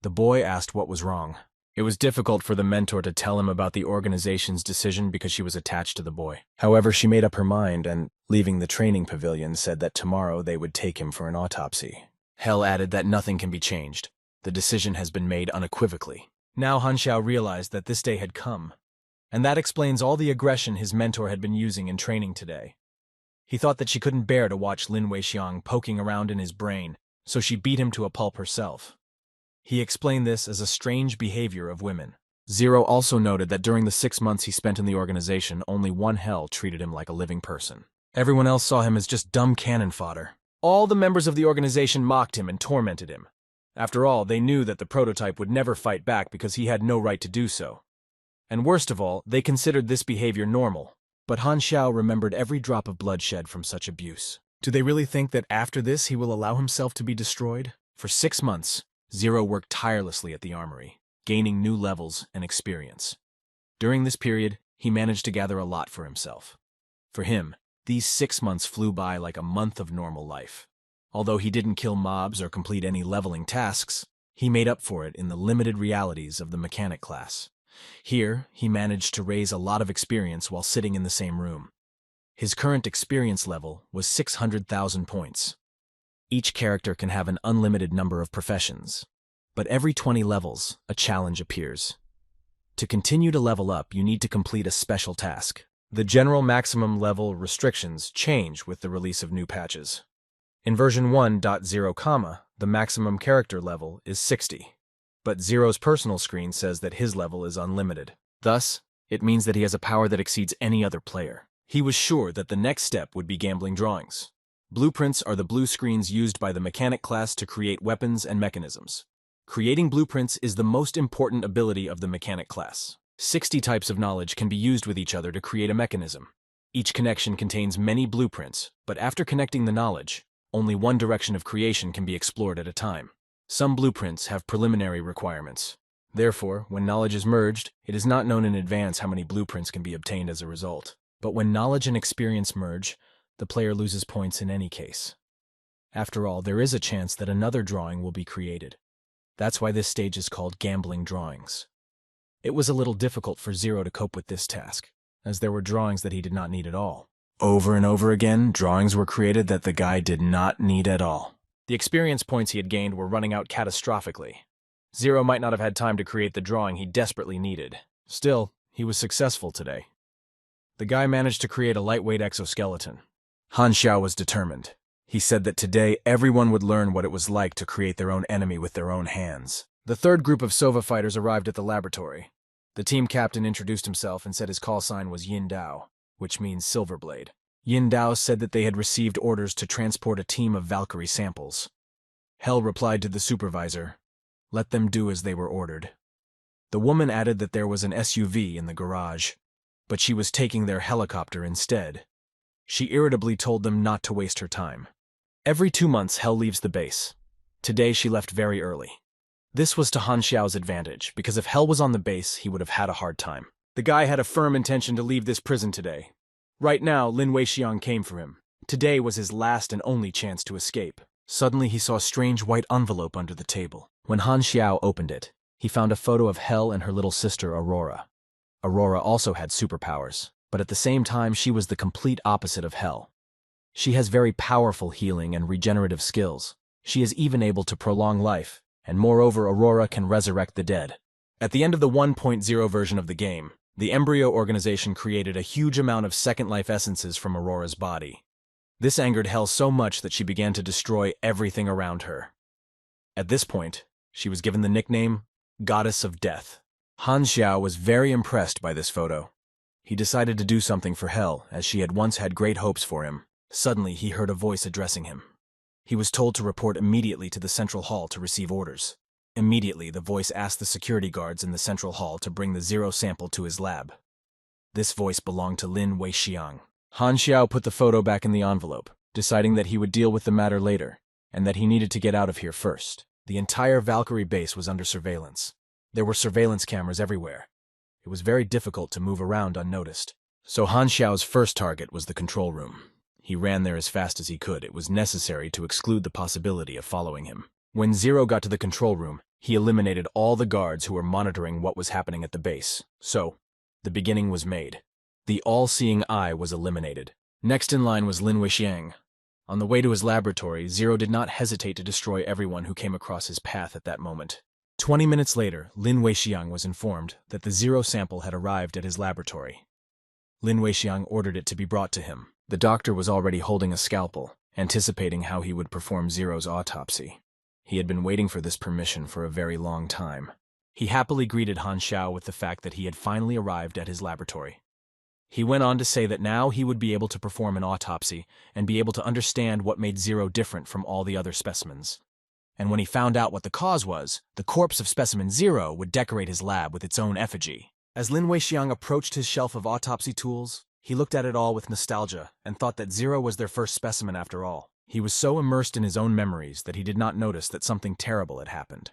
The boy asked what was wrong. It was difficult for the mentor to tell him about the organization's decision because she was attached to the boy. However, she made up her mind and, leaving the training pavilion, said that tomorrow they would take him for an autopsy. Hell added that nothing can be changed. The decision has been made unequivocally. Now Han Xiao realized that this day had come, and that explains all the aggression his mentor had been using in training today. He thought that she couldn't bear to watch Lin Weixiang poking around in his brain, so she beat him to a pulp herself. He explained this as a strange behavior of women. Zero also noted that during the 6 months he spent in the organization, only one Hell treated him like a living person. Everyone else saw him as just dumb cannon fodder. All the members of the organization mocked him and tormented him. After all, they knew that the prototype would never fight back because he had no right to do so. And worst of all, they considered this behavior normal. But Han Xiao remembered every drop of blood shed from such abuse. Do they really think that after this he will allow himself to be destroyed? For 6 months, Zero worked tirelessly at the armory, gaining new levels and experience. During this period, he managed to gather a lot for himself. For him, these 6 months flew by like a month of normal life. Although he didn't kill mobs or complete any leveling tasks, he made up for it in the limited realities of the mechanic class. Here, he managed to raise a lot of experience while sitting in the same room. His current experience level was 600,000 points. Each character can have an unlimited number of professions, but every 20 levels, a challenge appears. To continue to level up, you need to complete a special task. The general maximum level restrictions change with the release of new patches. In version 1.0, the maximum character level is 60, but Zero's personal screen says that his level is unlimited. Thus, it means that he has a power that exceeds any other player. He was sure that the next step would be gambling drawings. Blueprints are the blue screens used by the mechanic class to create weapons and mechanisms. Creating blueprints is the most important ability of the mechanic class. 60 types of knowledge can be used with each other to create a mechanism. Each connection contains many blueprints, but after connecting the knowledge, only one direction of creation can be explored at a time. Some blueprints have preliminary requirements. Therefore, when knowledge is merged, it is not known in advance how many blueprints can be obtained as a result. But when knowledge and experience merge, the player loses points in any case. After all, there is a chance that another drawing will be created. That's why this stage is called gambling drawings. It was a little difficult for Zero to cope with this task, as there were drawings that he did not need at all. Over and over again, drawings were created that the guy did not need at all. The experience points he had gained were running out catastrophically. Zero might not have had time to create the drawing he desperately needed. Still, he was successful today. The guy managed to create a lightweight exoskeleton. Han Xiao was determined. He said that today everyone would learn what it was like to create their own enemy with their own hands. The third group of Sova fighters arrived at the laboratory. The team captain introduced himself and said his call sign was Yin Dao, which means Silverblade. Yin Dao said that they had received orders to transport a team of Valkyrie samples. Hell replied to the supervisor, "Let them do as they were ordered." The woman added that there was an SUV in the garage, but she was taking their helicopter instead. She irritably told them not to waste her time. Every 2 months, Hell leaves the base. Today, she left very early. This was to Han Xiao's advantage, because if Hell was on the base, he would have had a hard time. The guy had a firm intention to leave this prison today. Right now, Lin Weixiang came for him. Today was his last and only chance to escape. Suddenly, he saw a strange white envelope under the table. When Han Xiao opened it, he found a photo of Hell and her little sister, Aurora. Aurora also had superpowers, but at the same time, she was the complete opposite of Hell. She has very powerful healing and regenerative skills. She is even able to prolong life, and moreover, Aurora can resurrect the dead. At the end of the 1.0 version of the game, the Embryo organization created a huge amount of Second Life essences from Aurora's body. This angered Hell so much that she began to destroy everything around her. At this point, she was given the nickname Goddess of Death. Han Xiao was very impressed by this photo. He decided to do something for Hell, as she had once had great hopes for him. Suddenly, he heard a voice addressing him. He was told to report immediately to the central hall to receive orders. Immediately, the voice asked the security guards in the central hall to bring the Zero sample to his lab. This voice belonged to Lin Weixiang. Han Xiao put the photo back in the envelope, deciding that he would deal with the matter later, and that he needed to get out of here first. The entire Valkyrie base was under surveillance. There were surveillance cameras everywhere. It was very difficult to move around unnoticed. So Han Xiao's first target was the control room. He ran there as fast as he could. It was necessary to exclude the possibility of following him. When Zero got to the control room, he eliminated all the guards who were monitoring what was happening at the base. So, the beginning was made. The all-seeing eye was eliminated. Next in line was Lin Weixiang. On the way to his laboratory, Zero did not hesitate to destroy everyone who came across his path at that moment. 20 minutes later, Lin Weixiang was informed that the Zero sample had arrived at his laboratory. Lin Weixiang ordered it to be brought to him. The doctor was already holding a scalpel, anticipating how he would perform Zero's autopsy. He had been waiting for this permission for a very long time. He happily greeted Han Xiao with the fact that he had finally arrived at his laboratory. He went on to say that now he would be able to perform an autopsy and be able to understand what made Zero different from all the other specimens. And when he found out what the cause was, the corpse of specimen Zero would decorate his lab with its own effigy. As Lin Weixiang approached his shelf of autopsy tools, he looked at it all with nostalgia and thought that Zero was their first specimen after all. He was so immersed in his own memories that he did not notice that something terrible had happened.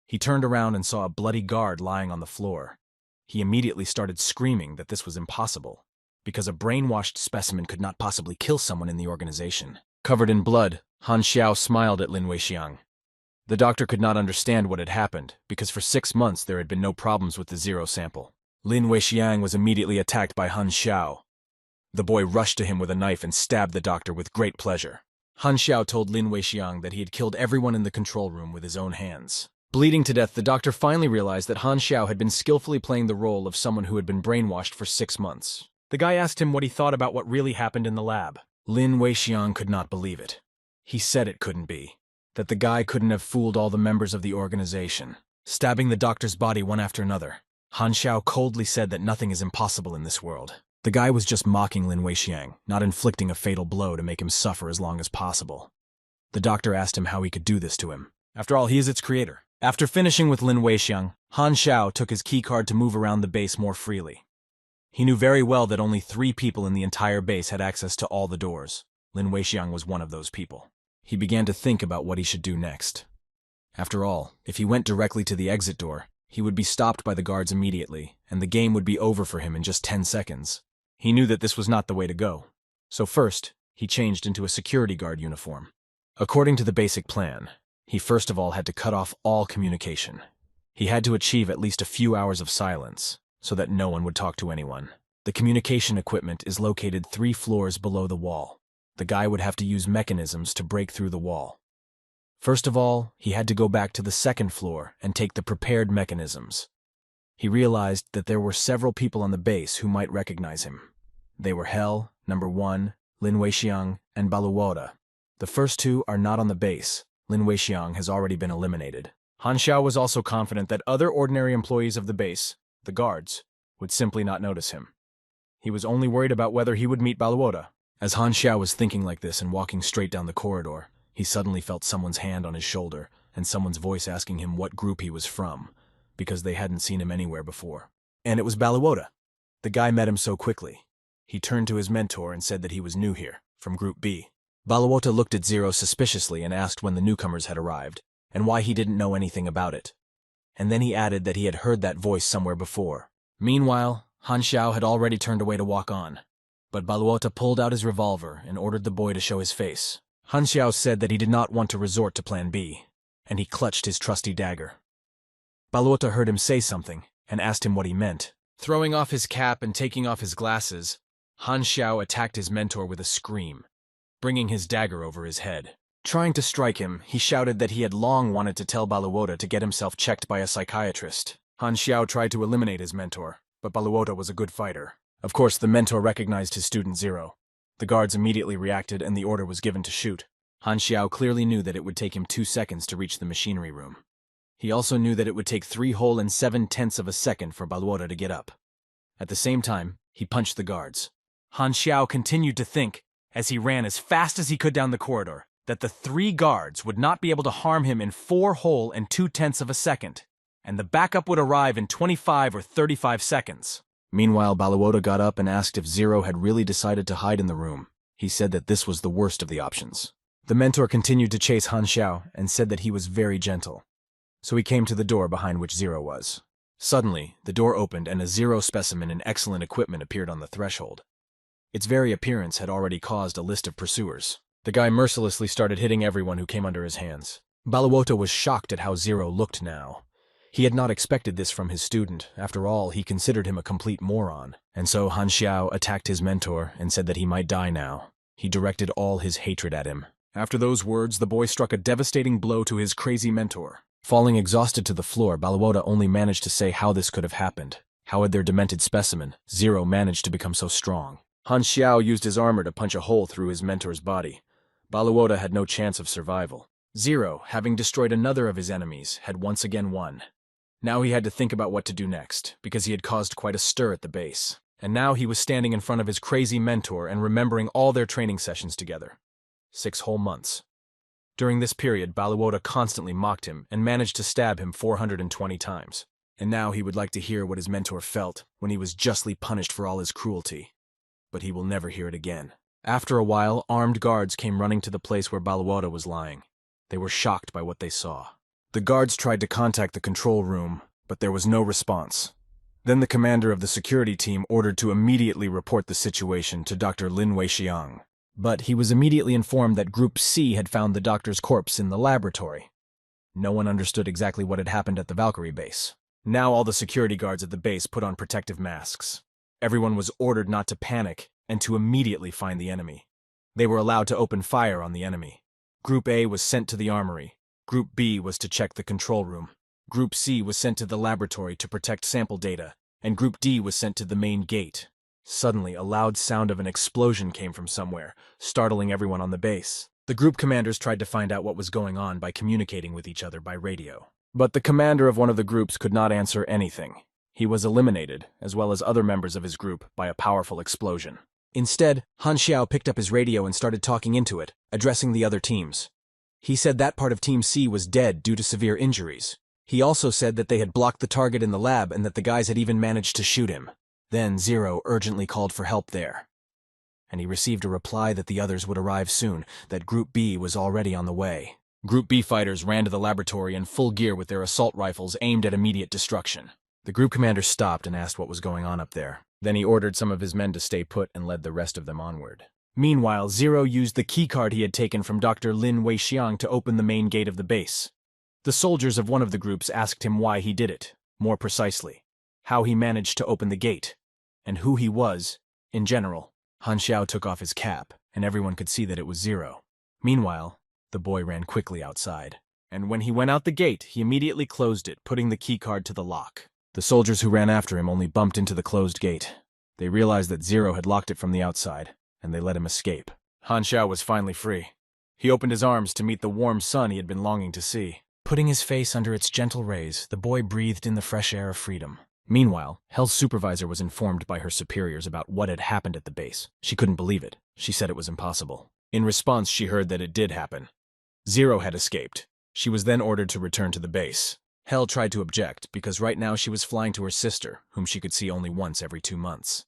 He turned around and saw a bloody guard lying on the floor. He immediately started screaming that this was impossible, because a brainwashed specimen could not possibly kill someone in the organization. Covered in blood, Han Xiao smiled at Lin Weixiang. The doctor could not understand what had happened, because for 6 months there had been no problems with the Zero sample. Lin Weixiang was immediately attacked by Han Xiao. The boy rushed to him with a knife and stabbed the doctor with great pleasure. Han Xiao told Lin Weixiang that he had killed everyone in the control room with his own hands. Bleeding to death, the doctor finally realized that Han Xiao had been skillfully playing the role of someone who had been brainwashed for 6 months. The guy asked him what he thought about what really happened in the lab. Lin Weixiang could not believe it. He said it couldn't be. That the guy couldn't have fooled all the members of the organization, stabbing the doctor's body one after another. Han Xiao coldly said that nothing is impossible in this world. The guy was just mocking Lin Weixiang, not inflicting a fatal blow to make him suffer as long as possible. The doctor asked him how he could do this to him. After all, he is its creator. After finishing with Lin Weixiang, Han Xiao took his keycard to move around the base more freely. He knew very well that only 3 people in the entire base had access to all the doors. Lin Weixiang was one of those people. He began to think about what he should do next. After all, if he went directly to the exit door, he would be stopped by the guards immediately, and the game would be over for him in just 10 seconds. He knew that this was not the way to go. So first, he changed into a security guard uniform. According to the basic plan, he first of all had to cut off all communication. He had to achieve at least a few hours of silence, so that no one would talk to anyone. The communication equipment is located 3 floors below the wall. The guy would have to use mechanisms to break through the wall. First of all, he had to go back to the 2nd floor and take the prepared mechanisms. He realized that there were several people on the base who might recognize him. They were Hell, Number 1, Lin Weixiang, and Balawota. The first 2 are not on the base. Lin Weixiang has already been eliminated. Han Xiao was also confident that other ordinary employees of the base, the guards, would simply not notice him. He was only worried about whether he would meet Balawota. As Han Xiao was thinking like this and walking straight down the corridor, he suddenly felt someone's hand on his shoulder and someone's voice asking him what group he was from, because they hadn't seen him anywhere before. And it was Balawota. The guy met him so quickly. He turned to his mentor and said that he was new here, from Group B. Balawota looked at Zero suspiciously and asked when the newcomers had arrived, and why he didn't know anything about it. And then he added that he had heard that voice somewhere before. Meanwhile, Han Xiao had already turned away to walk on, but Balawota pulled out his revolver and ordered the boy to show his face. Han Xiao said that he did not want to resort to Plan B, and he clutched his trusty dagger. Balawota heard him say something and asked him what he meant. Throwing off his cap and taking off his glasses, Han Xiao attacked his mentor with a scream, bringing his dagger over his head. Trying to strike him, he shouted that he had long wanted to tell Balawota to get himself checked by a psychiatrist. Han Xiao tried to eliminate his mentor, but Balawota was a good fighter. Of course, the mentor recognized his student Zero. The guards immediately reacted and the order was given to shoot. Han Xiao clearly knew that it would take him 2 seconds to reach the machinery room. He also knew that it would take 3 whole and 7/10 of a second for Balawota to get up. At the same time, he punched the guards. Han Xiao continued to think, as he ran as fast as he could down the corridor, that the 3 guards would not be able to harm him in 4 whole and 2/10 of a second, and the backup would arrive in 25 or 35 seconds. Meanwhile, Balawota got up and asked if Zero had really decided to hide in the room. He said that this was the worst of the options. The mentor continued to chase Han Xiao and said that he was very gentle. So he came to the door behind which Zero was. Suddenly, the door opened and a Zero specimen in excellent equipment appeared on the threshold. Its very appearance had already caused a list of pursuers. The guy mercilessly started hitting everyone who came under his hands. Balawota was shocked at how Zero looked now. He had not expected this from his student. After all, he considered him a complete moron. And so Han Xiao attacked his mentor and said that he might die now. He directed all his hatred at him. After those words, the boy struck a devastating blow to his crazy mentor. Falling exhausted to the floor, Balawota only managed to say how this could have happened. How had their demented specimen, Zero, managed to become so strong? Han Xiao used his armor to punch a hole through his mentor's body. Balawota had no chance of survival. Zero, having destroyed another of his enemies, had once again won. Now he had to think about what to do next, because he had caused quite a stir at the base. And now he was standing in front of his crazy mentor and remembering all their training sessions together. 6 whole months. During this period, Balawota constantly mocked him and managed to stab him 420 times. And now he would like to hear what his mentor felt when he was justly punished for all his cruelty. But he will never hear it again. After a while, armed guards came running to the place where Balawota was lying. They were shocked by what they saw. The guards tried to contact the control room, but there was no response. Then the commander of the security team ordered to immediately report the situation to Dr. Lin Weixiang. But he was immediately informed that Group C had found the doctor's corpse in the laboratory. No one understood exactly what had happened at the Valkyrie base. Now all the security guards at the base put on protective masks. Everyone was ordered not to panic and to immediately find the enemy. They were allowed to open fire on the enemy. Group A was sent to the armory. Group B was to check the control room. Group C was sent to the laboratory to protect sample data, and Group D was sent to the main gate. Suddenly, a loud sound of an explosion came from somewhere, startling everyone on the base. The group commanders tried to find out what was going on by communicating with each other by radio. But the commander of one of the groups could not answer anything. He was eliminated, as well as other members of his group, by a powerful explosion. Instead, Han Xiao picked up his radio and started talking into it, addressing the other teams. He said that part of Team C was dead due to severe injuries. He also said that they had blocked the target in the lab and that the guys had even managed to shoot him. Then Zero urgently called for help there. And he received a reply that the others would arrive soon, that Group B was already on the way. Group B fighters ran to the laboratory in full gear with their assault rifles aimed at immediate destruction. The group commander stopped and asked what was going on up there. Then he ordered some of his men to stay put and led the rest of them onward. Meanwhile, Zero used the keycard he had taken from Dr. Lin Weixiang to open the main gate of the base. The soldiers of one of the groups asked him why he did it, more precisely, how he managed to open the gate, and who he was, in general. Han Xiao took off his cap, and everyone could see that it was Zero. Meanwhile, the boy ran quickly outside, and when he went out the gate, he immediately closed it, putting the keycard to the lock. The soldiers who ran after him only bumped into the closed gate. They realized that Zero had locked it from the outside, and they let him escape. Han Xiao was finally free. He opened his arms to meet the warm sun he had been longing to see. Putting his face under its gentle rays, the boy breathed in the fresh air of freedom. Meanwhile, Hell's supervisor was informed by her superiors about what had happened at the base. She couldn't believe it. She said it was impossible. In response, she heard that it did happen. Zero had escaped. She was then ordered to return to the base. Hell tried to object, because right now she was flying to her sister, whom she could see only once every 2 months.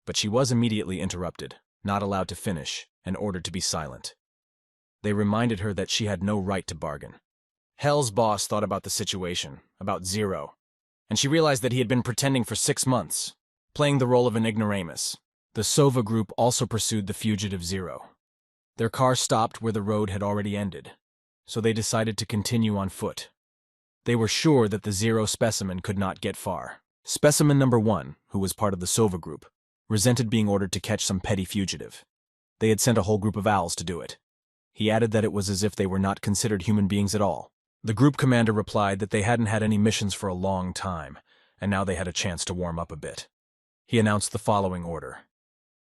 But she was immediately interrupted, not allowed to finish, and ordered to be silent. They reminded her that she had no right to bargain. Hell's boss thought about the situation, about Zero, and she realized that he had been pretending for 6 months, playing the role of an ignoramus. The Sova group also pursued the fugitive Zero. Their car stopped where the road had already ended, so they decided to continue on foot. They were sure that the Zero specimen could not get far. Specimen number 1, who was part of the Sova group, resented being ordered to catch some petty fugitive. They had sent a whole group of owls to do it. He added that it was as if they were not considered human beings at all. The group commander replied that they hadn't had any missions for a long time, and now they had a chance to warm up a bit. He announced the following order.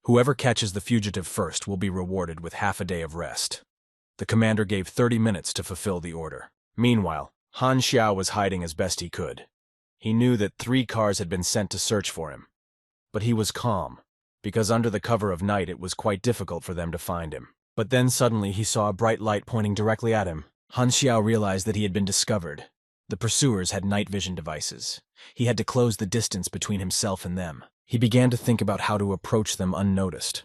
Whoever catches the fugitive first will be rewarded with half a day of rest. The commander gave 30 minutes to fulfill the order. Meanwhile, Han Xiao was hiding as best he could. He knew that 3 cars had been sent to search for him. But he was calm, because under the cover of night it was quite difficult for them to find him. But then suddenly he saw a bright light pointing directly at him. Han Xiao realized that he had been discovered. The pursuers had night vision devices. He had to close the distance between himself and them. He began to think about how to approach them unnoticed.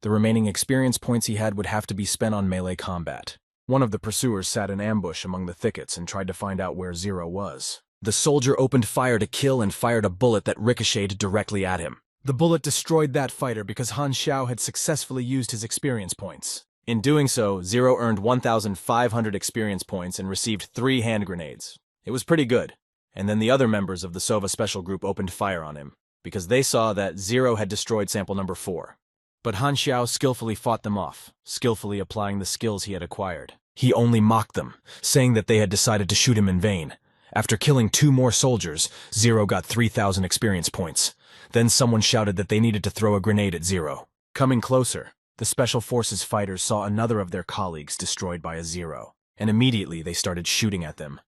The remaining experience points he had would have to be spent on melee combat. One of the pursuers sat in ambush among the thickets and tried to find out where Zero was. The soldier opened fire to kill and fired a bullet that ricocheted directly at him. The bullet destroyed that fighter because Han Xiao had successfully used his experience points. In doing so, Zero earned 1,500 experience points and received 3 hand grenades. It was pretty good. And then the other members of the Sova special group opened fire on him, because they saw that Zero had destroyed sample number 4. But Han Xiao skillfully fought them off, skillfully applying the skills he had acquired. He only mocked them, saying that they had decided to shoot him in vain. After killing 2 more soldiers, Zero got 3,000 experience points. Then someone shouted that they needed to throw a grenade at Zero. Coming closer, the Special Forces fighters saw another of their colleagues destroyed by a Zero, and immediately they started shooting at them.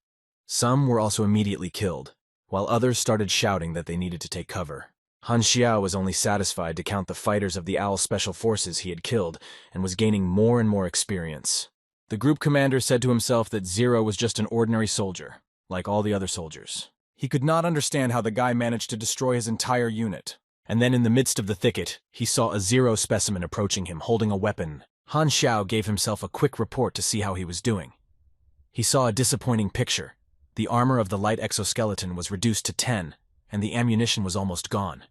Some were also immediately killed, while others started shouting that they needed to take cover. Han Xiao was only satisfied to count the fighters of the Owl Special Forces he had killed and was gaining more and more experience. The group commander said to himself that Zero was just an ordinary soldier, like all the other soldiers. He could not understand how the guy managed to destroy his entire unit. And then in the midst of the thicket, he saw a Zero specimen approaching him, holding a weapon. Han Xiao gave himself a quick report to see how he was doing. He saw a disappointing picture. The armor of the light exoskeleton was reduced to 10, and the ammunition was almost gone.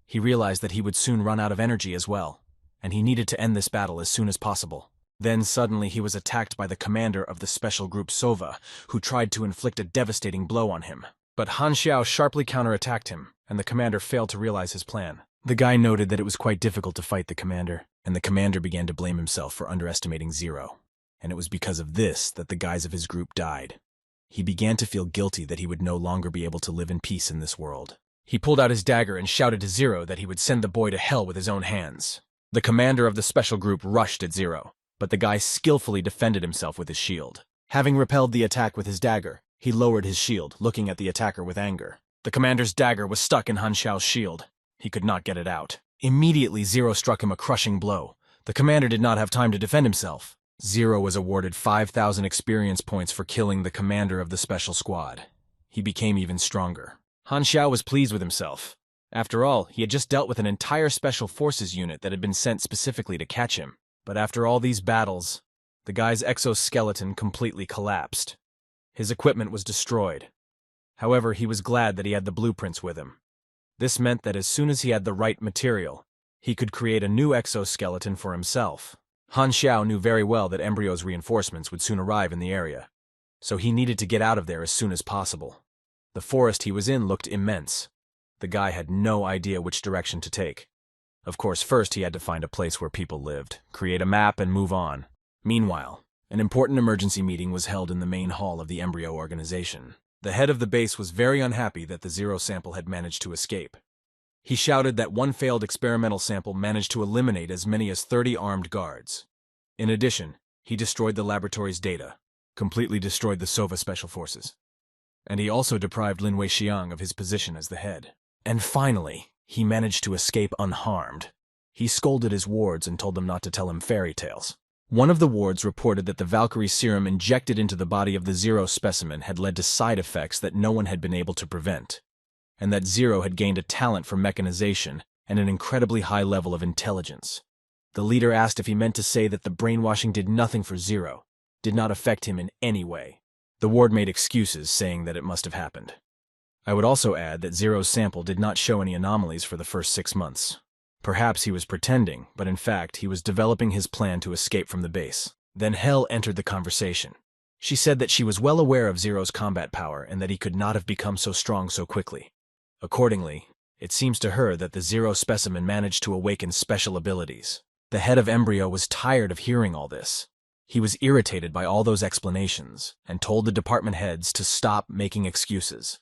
He realized that he would soon run out of energy as well, and he needed to end this battle as soon as possible. Then suddenly he was attacked by the commander of the special group Sova, who tried to inflict a devastating blow on him. But Han Xiao sharply counterattacked him, and the commander failed to realize his plan. The guy noted that it was quite difficult to fight the commander, and the commander began to blame himself for underestimating Zero. And it was because of this that the guys of his group died. He began to feel guilty that he would no longer be able to live in peace in this world. He pulled out his dagger and shouted to Zero that he would send the boy to hell with his own hands. The commander of the special group rushed at Zero, but the guy skillfully defended himself with his shield. Having repelled the attack with his dagger, he lowered his shield, looking at the attacker with anger. The commander's dagger was stuck in Han Xiao's shield. He could not get it out. Immediately, Zero struck him a crushing blow. The commander did not have time to defend himself. Zero was awarded 5,000 experience points for killing the commander of the special squad. He became even stronger. Han Xiao was pleased with himself. After all, he had just dealt with an entire special forces unit that had been sent specifically to catch him. But after all these battles, the guy's exoskeleton completely collapsed. His equipment was destroyed. However, he was glad that he had the blueprints with him. This meant that as soon as he had the right material, he could create a new exoskeleton for himself. Han Xiao knew very well that Embryo's reinforcements would soon arrive in the area, so he needed to get out of there as soon as possible. The forest he was in looked immense. The guy had no idea which direction to take. Of course, first he had to find a place where people lived, create a map, and move on. Meanwhile, an important emergency meeting was held in the main hall of the Embryo organization. The head of the base was very unhappy that the Zero sample had managed to escape. He shouted that one failed experimental sample managed to eliminate as many as 30 armed guards. In addition, he destroyed the laboratory's data, completely destroyed the Sova Special Forces. And he also deprived Lin Weixiang of his position as the head. And finally, he managed to escape unharmed. He scolded his wards and told them not to tell him fairy tales. One of the wards reported that the Valkyrie serum injected into the body of the Zero specimen had led to side effects that no one had been able to prevent, and that Zero had gained a talent for mechanization and an incredibly high level of intelligence. The leader asked if he meant to say that the brainwashing did nothing for Zero, did not affect him in any way. The ward made excuses, saying that it must have happened. I would also add that Zero's sample did not show any anomalies for the first 6 months. Perhaps he was pretending, but in fact, he was developing his plan to escape from the base. Then Hel entered the conversation. She said that she was well aware of Zero's combat power and that he could not have become so strong so quickly. Accordingly, it seems to her that the Zero specimen managed to awaken special abilities. The head of Embryo was tired of hearing all this. He was irritated by all those explanations and told the department heads to stop making excuses.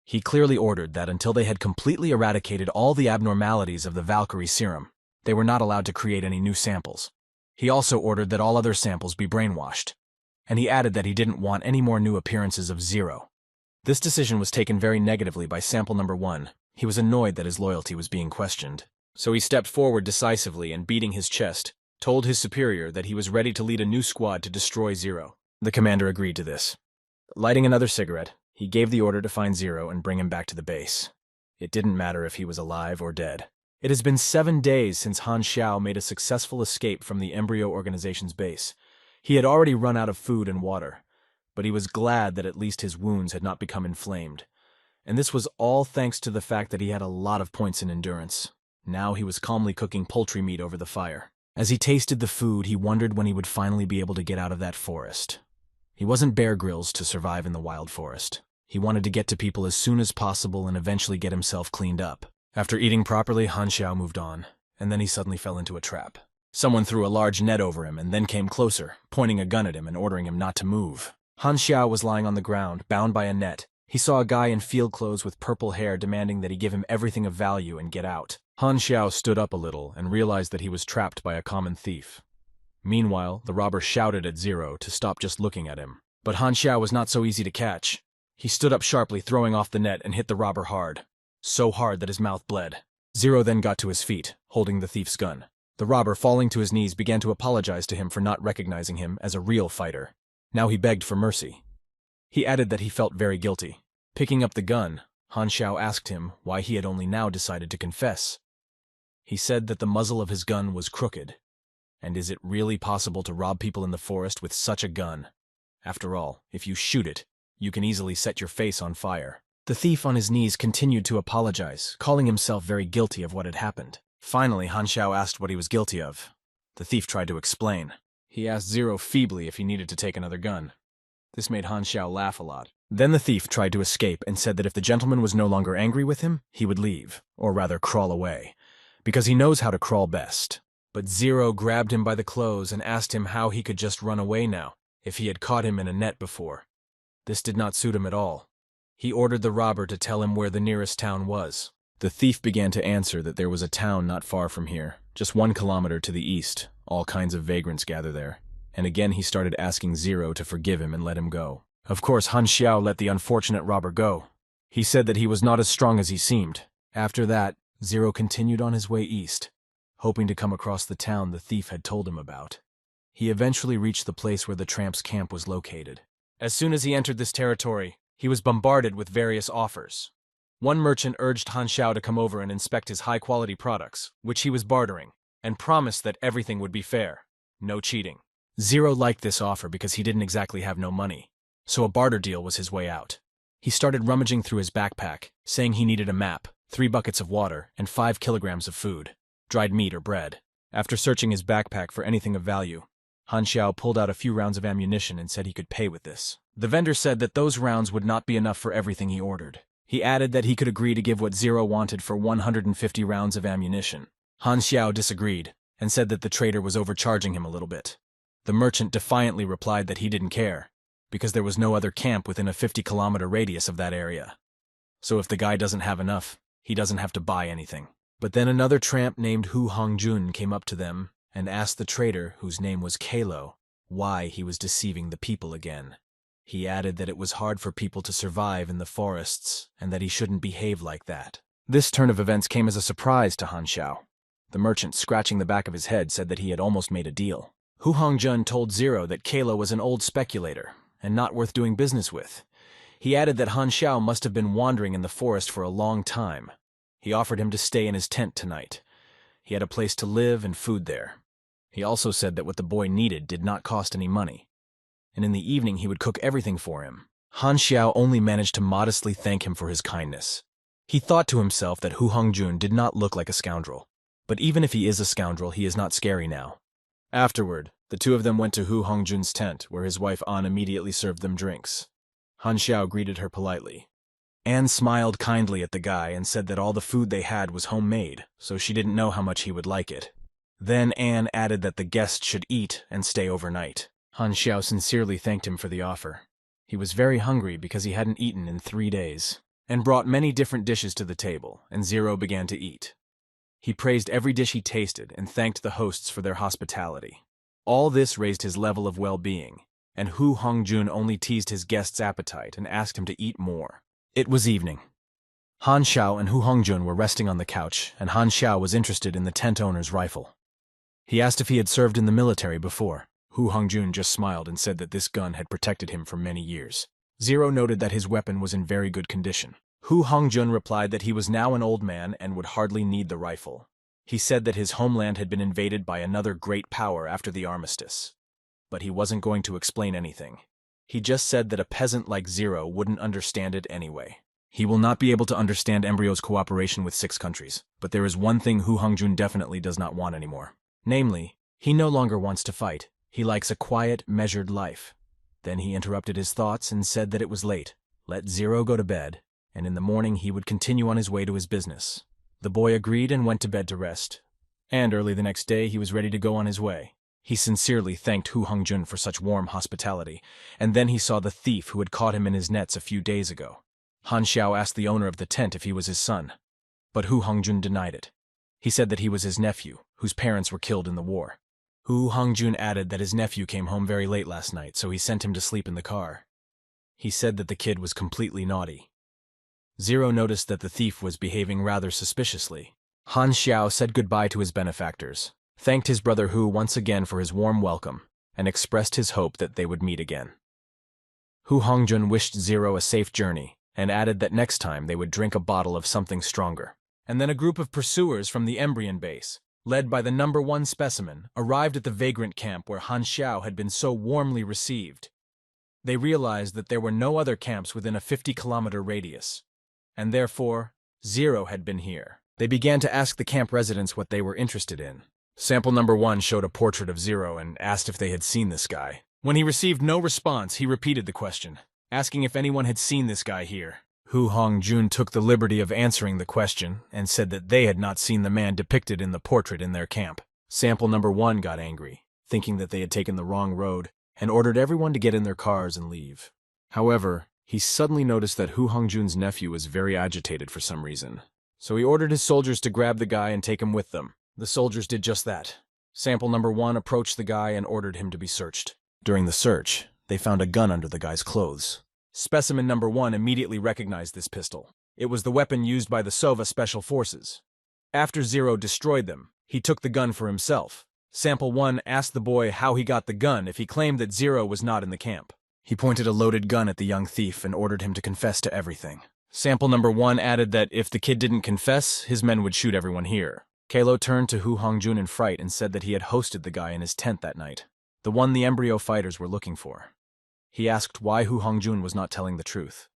He clearly ordered that until they had completely eradicated all the abnormalities of the Valkyrie serum, they were not allowed to create any new samples. He also ordered that all other samples be brainwashed, and he added that he didn't want any more new appearances of Zero. This decision was taken very negatively by sample number 1. He was annoyed that his loyalty was being questioned. So he stepped forward decisively and, beating his chest, told his superior that he was ready to lead a new squad to destroy Zero. The commander agreed to this. Lighting another cigarette, he gave the order to find Zero and bring him back to the base. It didn't matter if he was alive or dead. It has been 7 days since Han Xiao made a successful escape from the Embryo organization's base. He had already run out of food and water, but he was glad that at least his wounds had not become inflamed. And this was all thanks to the fact that he had a lot of points in endurance. Now he was calmly cooking poultry meat over the fire. As he tasted the food, he wondered when he would finally be able to get out of that forest. He wasn't Bear Grylls to survive in the wild forest. He wanted to get to people as soon as possible and eventually get himself cleaned up. After eating properly, Han Xiao moved on, and then he suddenly fell into a trap. Someone threw a large net over him and then came closer, pointing a gun at him and ordering him not to move. Han Xiao was lying on the ground, bound by a net. He saw a guy in field clothes with purple hair demanding that he give him everything of value and get out. Han Xiao stood up a little and realized that he was trapped by a common thief. Meanwhile, the robber shouted at Zero to stop just looking at him. But Han Xiao was not so easy to catch. He stood up sharply, throwing off the net, and hit the robber hard. So hard that his mouth bled. Zero then got to his feet, holding the thief's gun. The robber, falling to his knees, began to apologize to him for not recognizing him as a real fighter. Now he begged for mercy. He added that he felt very guilty. Picking up the gun, Han Xiao asked him why he had only now decided to confess. He said that the muzzle of his gun was crooked. And is it really possible to rob people in the forest with such a gun? After all, if you shoot it, you can easily set your face on fire. The thief on his knees continued to apologize, calling himself very guilty of what had happened. Finally, Han Xiao asked what he was guilty of. The thief tried to explain. He asked Zero feebly if he needed to take another gun. This made Han Xiao laugh a lot. Then the thief tried to escape and said that if the gentleman was no longer angry with him, he would leave, or rather crawl away, because he knows how to crawl best. But Zero grabbed him by the clothes and asked him how he could just run away now, if he had caught him in a net before. This did not suit him at all. He ordered the robber to tell him where the nearest town was. The thief began to answer that there was a town not far from here, just 1 kilometer to the east. All kinds of vagrants gather there. And again he started asking Zero to forgive him and let him go. Of course, Han Xiao let the unfortunate robber go. He said that he was not as strong as he seemed. After that, Zero continued on his way east, hoping to come across the town the thief had told him about. He eventually reached the place where the tramp's camp was located. As soon as he entered this territory, he was bombarded with various offers. One merchant urged Han Xiao to come over and inspect his high-quality products, which he was bartering, and promised that everything would be fair. No cheating. Zero liked this offer because he didn't exactly have no money, so a barter deal was his way out. He started rummaging through his backpack, saying he needed a map, 3 buckets of water, and 5 kilograms of food, dried meat or bread. After searching his backpack for anything of value, Han Xiao pulled out a few rounds of ammunition and said he could pay with this. The vendor said that those rounds would not be enough for everything he ordered. He added that he could agree to give what Zero wanted for 150 rounds of ammunition. Han Xiao disagreed and said that the trader was overcharging him a little bit. The merchant defiantly replied that he didn't care, because there was no other camp within a 50-kilometer radius of that area. So if the guy doesn't have enough, he doesn't have to buy anything. But then another tramp named Hu Hongjun came up to them and asked the trader, whose name was Kalo, why he was deceiving the people again. He added that it was hard for people to survive in the forests and that he shouldn't behave like that. This turn of events came as a surprise to Han Xiao. The merchant, scratching the back of his head, said that he had almost made a deal. Hu Hongjun told Zero that Kalo was an old speculator and not worth doing business with. He added that Han Xiao must have been wandering in the forest for a long time. He offered him to stay in his tent tonight. He had a place to live and food there. He also said that what the boy needed did not cost any money, and in the evening he would cook everything for him. Han Xiao only managed to modestly thank him for his kindness. He thought to himself that Hu Hongjun did not look like a scoundrel, but even if he is a scoundrel, he is not scary now. Afterward, the two of them went to Hu Hongjun's tent, where his wife An immediately served them drinks. Han Xiao greeted her politely. Anne smiled kindly at the guy and said that all the food they had was homemade, so she didn't know how much he would like it. Then Anne added that the guests should eat and stay overnight. Han Xiao sincerely thanked him for the offer. He was very hungry because he hadn't eaten in 3 days, and brought many different dishes to the table, and Zero began to eat. He praised every dish he tasted and thanked the hosts for their hospitality. All this raised his level of well-being, and Hu Hongjun only teased his guest's appetite and asked him to eat more. It was evening. Han Xiao and Hu Hongjun were resting on the couch, and Han Xiao was interested in the tent owner's rifle. He asked if he had served in the military before. Hu Hongjun just smiled and said that this gun had protected him for many years. Zero noted that his weapon was in very good condition. Hu Hongjun replied that he was now an old man and would hardly need the rifle. He said that his homeland had been invaded by another great power after the armistice. But he wasn't going to explain anything. He just said that a peasant like Zero wouldn't understand it anyway. He will not be able to understand Embryo's cooperation with 6 countries, but there is one thing Hu Hongjun definitely does not want anymore. Namely, he no longer wants to fight. He likes a quiet, measured life. Then he interrupted his thoughts and said that it was late. Let Zero go to bed, and in the morning he would continue on his way to his business. The boy agreed and went to bed to rest. And early the next day he was ready to go on his way. He sincerely thanked Hu Hongjun for such warm hospitality, and then he saw the thief who had caught him in his nets a few days ago. Han Xiao asked the owner of the tent if he was his son, but Hu Hongjun denied it. He said that he was his nephew, whose parents were killed in the war. Hu Hongjun added that his nephew came home very late last night, so he sent him to sleep in the car. He said that the kid was completely naughty. Zero noticed that the thief was behaving rather suspiciously. Han Xiao said goodbye to his benefactors, thanked his brother Hu once again for his warm welcome, and expressed his hope that they would meet again. Hu Hongjun wished Zero a safe journey, and added that next time they would drink a bottle of something stronger. And then a group of pursuers from the Embryon base, led by the number 1 specimen, arrived at the vagrant camp where Han Xiao had been so warmly received. They realized that there were no other camps within a 50-kilometer radius, and therefore, Zero had been here. They began to ask the camp residents what they were interested in. Sample number 1 showed a portrait of Zero and asked if they had seen this guy. When he received no response, he repeated the question, asking if anyone had seen this guy here. Hu Hongjun took the liberty of answering the question and said that they had not seen the man depicted in the portrait in their camp. Sample number 1 got angry, thinking that they had taken the wrong road, and ordered everyone to get in their cars and leave. However, he suddenly noticed that Hu Hongjun's nephew was very agitated for some reason. So he ordered his soldiers to grab the guy and take him with them. The soldiers did just that. Sample number 1 approached the guy and ordered him to be searched. During the search, they found a gun under the guy's clothes. Specimen number 1 immediately recognized this pistol. It was the weapon used by the Sova Special Forces. After Zero destroyed them, he took the gun for himself. Sample 1 asked the boy how he got the gun if he claimed that Zero was not in the camp. He pointed a loaded gun at the young thief and ordered him to confess to everything. Sample number 1 added that if the kid didn't confess, his men would shoot everyone here. Kalo turned to Hu Hongjun in fright and said that he had hosted the guy in his tent that night, the one the embryo fighters were looking for. He asked why Hu Hongjun was not telling the truth,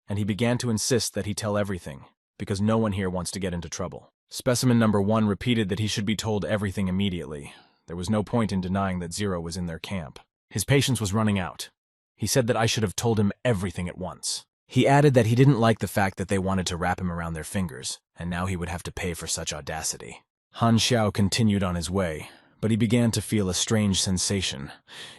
and he began to insist that he tell everything. because no one here wants to get into trouble. Specimen number 1 repeated that he should be told everything immediately. There was no point in denying that Zero was in their camp. His patience was running out. He said that I should have told him everything at once. He added that he didn't like the fact that they wanted to wrap him around their fingers, and now he would have to pay for such audacity. Han Xiao continued on his way, but he began to feel a strange sensation.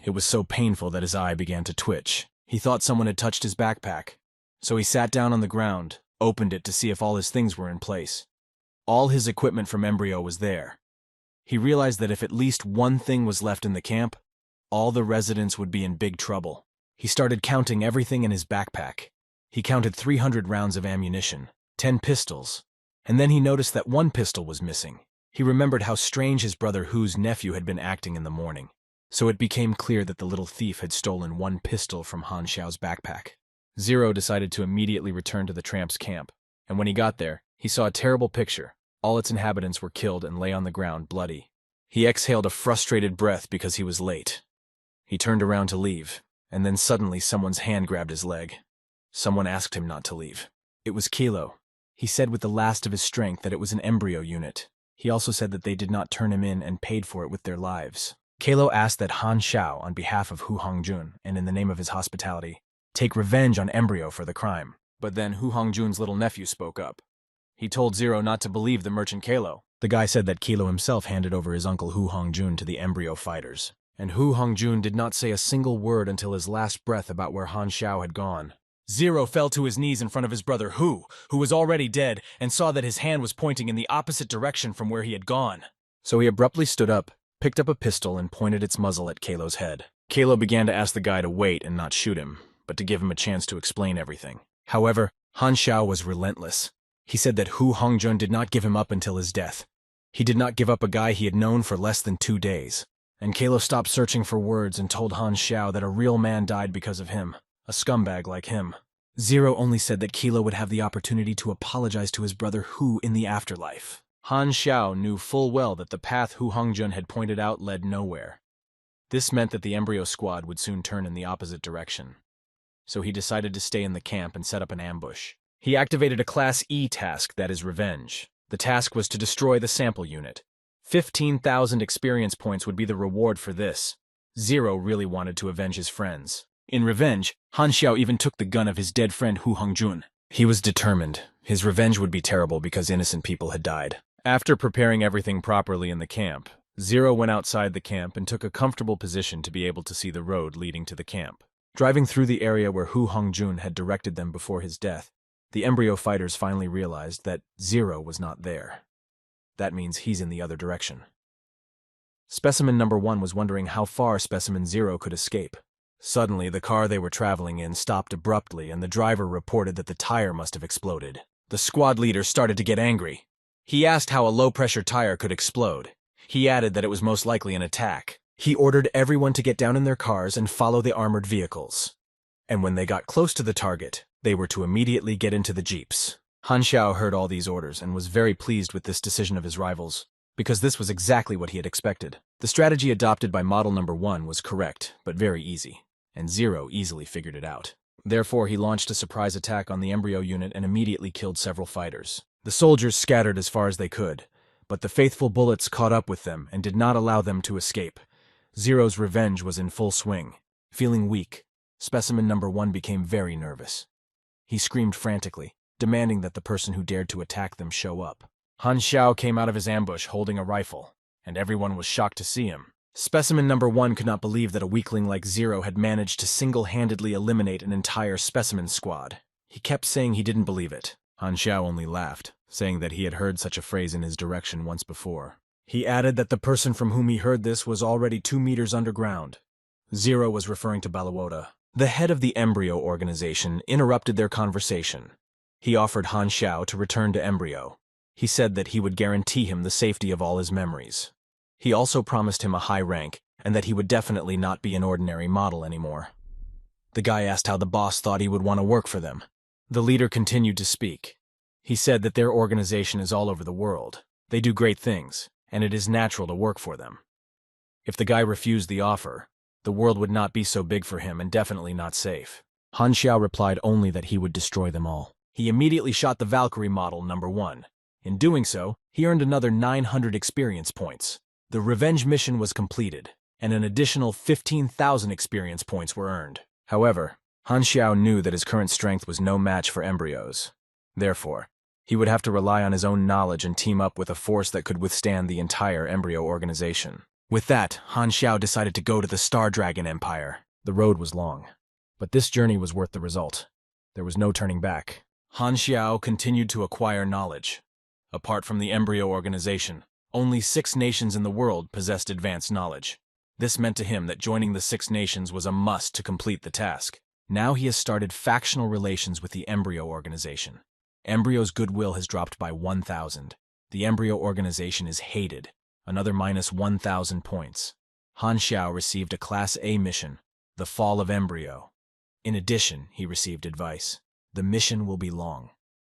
It was so painful that his eye began to twitch. He thought someone had touched his backpack. So he sat down on the ground, opened it to see if all his things were in place. All his equipment from Embryo was there. He realized that if at least one thing was left in the camp, all the residents would be in big trouble. He started counting everything in his backpack. He counted 300 rounds of ammunition, 10 pistols, and then he noticed that one pistol was missing. He remembered how strange his brother Hu's nephew had been acting in the morning. So it became clear that the little thief had stolen one pistol from Han Xiao's backpack. Zero decided to immediately return to the tramp's camp, and when he got there, he saw a terrible picture. All its inhabitants were killed and lay on the ground, bloody. He exhaled a frustrated breath because he was late. He turned around to leave, and then suddenly someone's hand grabbed his leg. Someone asked him not to leave. It was Kilo. He said with the last of his strength that it was an Embryo unit. He also said that they did not turn him in and paid for it with their lives. Kalo asked that Han Xiao, on behalf of Hu Hongjun and in the name of his hospitality, take revenge on Embryo for the crime. But then Hu Hongjun's little nephew spoke up. He told Zero not to believe the merchant Kalo. The guy said that Kilo himself handed over his uncle Hu Hongjun to the Embryo fighters. And Hu Hongjun did not say a single word until his last breath about where Han Xiao had gone. Zero fell to his knees in front of his brother Hu, who was already dead, and saw that his hand was pointing in the opposite direction from where he had gone. So he abruptly stood up, picked up a pistol, and pointed its muzzle at Kalo's head. Kalo began to ask the guy to wait and not shoot him, but to give him a chance to explain everything. However, Han Xiao was relentless. He said that Hu Hongjun did not give him up until his death. He did not give up a guy he had known for less than 2 days. And Kalo stopped searching for words and told Han Xiao that a real man died because of him, a scumbag like him. Zero only said that Kilo would have the opportunity to apologize to his brother Hu in the afterlife. Han Xiao knew full well that the path Hu Hongjun had pointed out led nowhere. This meant that the Embryo squad would soon turn in the opposite direction. So he decided to stay in the camp and set up an ambush. He activated a Class E task, that is revenge. The task was to destroy the sample unit. 15,000 experience points would be the reward for this. Zero really wanted to avenge his friends. In revenge, Han Xiao even took the gun of his dead friend Hu Hongjun. He was determined. His revenge would be terrible because innocent people had died. After preparing everything properly in the camp, Zero went outside the camp and took a comfortable position to be able to see the road leading to the camp. Driving through the area where Hu Hongjun had directed them before his death, the Embryo fighters finally realized that Zero was not there. That means he's in the other direction. Specimen number 1 was wondering how far Specimen 0 could escape. Suddenly, the car they were traveling in stopped abruptly, and the driver reported that the tire must have exploded. The squad leader started to get angry. He asked how a low-pressure tire could explode. He added that it was most likely an attack. He ordered everyone to get down in their cars and follow the armored vehicles. And when they got close to the target, they were to immediately get into the jeeps. Han Xiao heard all these orders and was very pleased with this decision of his rivals, because this was exactly what he had expected. The strategy adopted by model number 1 was correct, but very easy, and Zero easily figured it out. Therefore, he launched a surprise attack on the Embryo unit and immediately killed several fighters. The soldiers scattered as far as they could, but the faithful bullets caught up with them and did not allow them to escape. Zero's revenge was in full swing. Feeling weak, Specimen number 1 became very nervous. He screamed frantically, demanding that the person who dared to attack them show up. Han Xiao came out of his ambush holding a rifle, and everyone was shocked to see him. Specimen number 1 could not believe that a weakling like Zero had managed to single-handedly eliminate an entire specimen squad. He kept saying he didn't believe it. Han Xiao only laughed, saying that he had heard such a phrase in his direction once before. He added that the person from whom he heard this was already 2 meters underground. Zero was referring to Balawota. The head of the Embryo organization interrupted their conversation. He offered Han Xiao to return to Embryo. He said that he would guarantee him the safety of all his memories. He also promised him a high rank, and that he would definitely not be an ordinary model anymore. The guy asked how the boss thought he would want to work for them. The leader continued to speak. He said that their organization is all over the world. They do great things, and it is natural to work for them. If the guy refused the offer, the world would not be so big for him and definitely not safe. Han Xiao replied only that he would destroy them all. He immediately shot the Valkyrie model number 1. In doing so, he earned another 900 experience points. The revenge mission was completed, and an additional 15,000 experience points were earned. However, Han Xiao knew that his current strength was no match for embryos. Therefore, he would have to rely on his own knowledge and team up with a force that could withstand the entire embryo organization. With that, Han Xiao decided to go to the Star Dragon Empire. The road was long, but this journey was worth the result. There was no turning back. Han Xiao continued to acquire knowledge. Apart from the embryo organization, only 6 nations in the world possessed advanced knowledge. This meant to him that joining the 6 nations was a must to complete the task. Now he has started factional relations with the embryo organization. Embryo's goodwill has dropped by 1,000. The embryo organization is hated, another minus 1,000 points. Han Xiao received a Class A mission, the fall of embryo. In addition, he received advice. The mission will be long.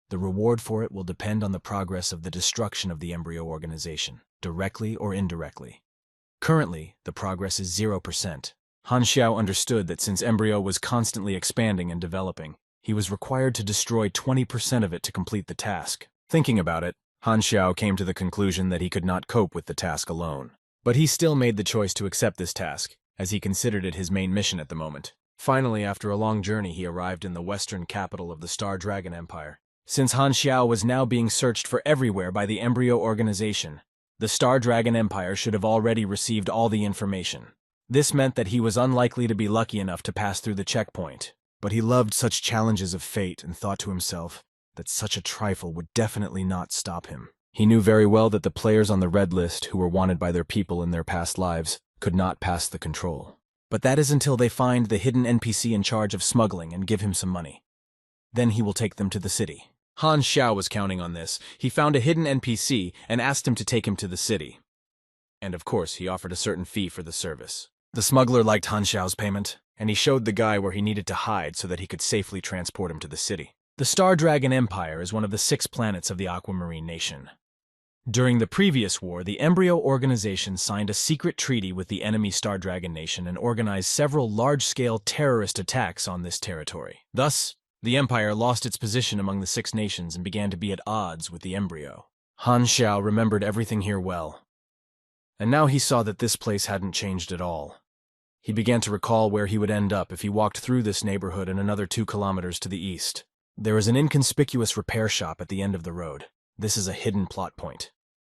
The reward for it will depend on the progress of the destruction of the embryo organization, directly or indirectly. Currently, the progress is 0%. Han Xiao understood that since embryo was constantly expanding and developing, he was required to destroy 20% of it to complete the task. Thinking about it, Han Xiao came to the conclusion that he could not cope with the task alone. But he still made the choice to accept this task, as he considered it his main mission at the moment. Finally, after a long journey, he arrived in the western capital of the Star Dragon Empire. Since Han Xiao was now being searched for everywhere by the embryo organization, the Star Dragon Empire should have already received all the information. This meant that he was unlikely to be lucky enough to pass through the checkpoint. But he loved such challenges of fate and thought to himself that such a trifle would definitely not stop him. He knew very well that the players on the red list who were wanted by their people in their past lives could not pass the control. But that is until they find the hidden NPC in charge of smuggling and give him some money. Then he will take them to the city. Han Xiao was counting on this. He found a hidden NPC and asked him to take him to the city. And of course, he offered a certain fee for the service. The smuggler liked Han Xiao's payment, and he showed the guy where he needed to hide so that he could safely transport him to the city. The Star Dragon Empire is one of the 6 planets of the Aquamarine Nation. During the previous war, the embryo organization signed a secret treaty with the enemy Star Dragon Nation and organized several large-scale terrorist attacks on this territory. Thus, the empire lost its position among the 6 nations and began to be at odds with the embryo. Han Xiao remembered everything here well. And now he saw that this place hadn't changed at all. He began to recall where he would end up if he walked through this neighborhood and another 2 kilometers to the east. There is an inconspicuous repair shop at the end of the road. This is a hidden plot point.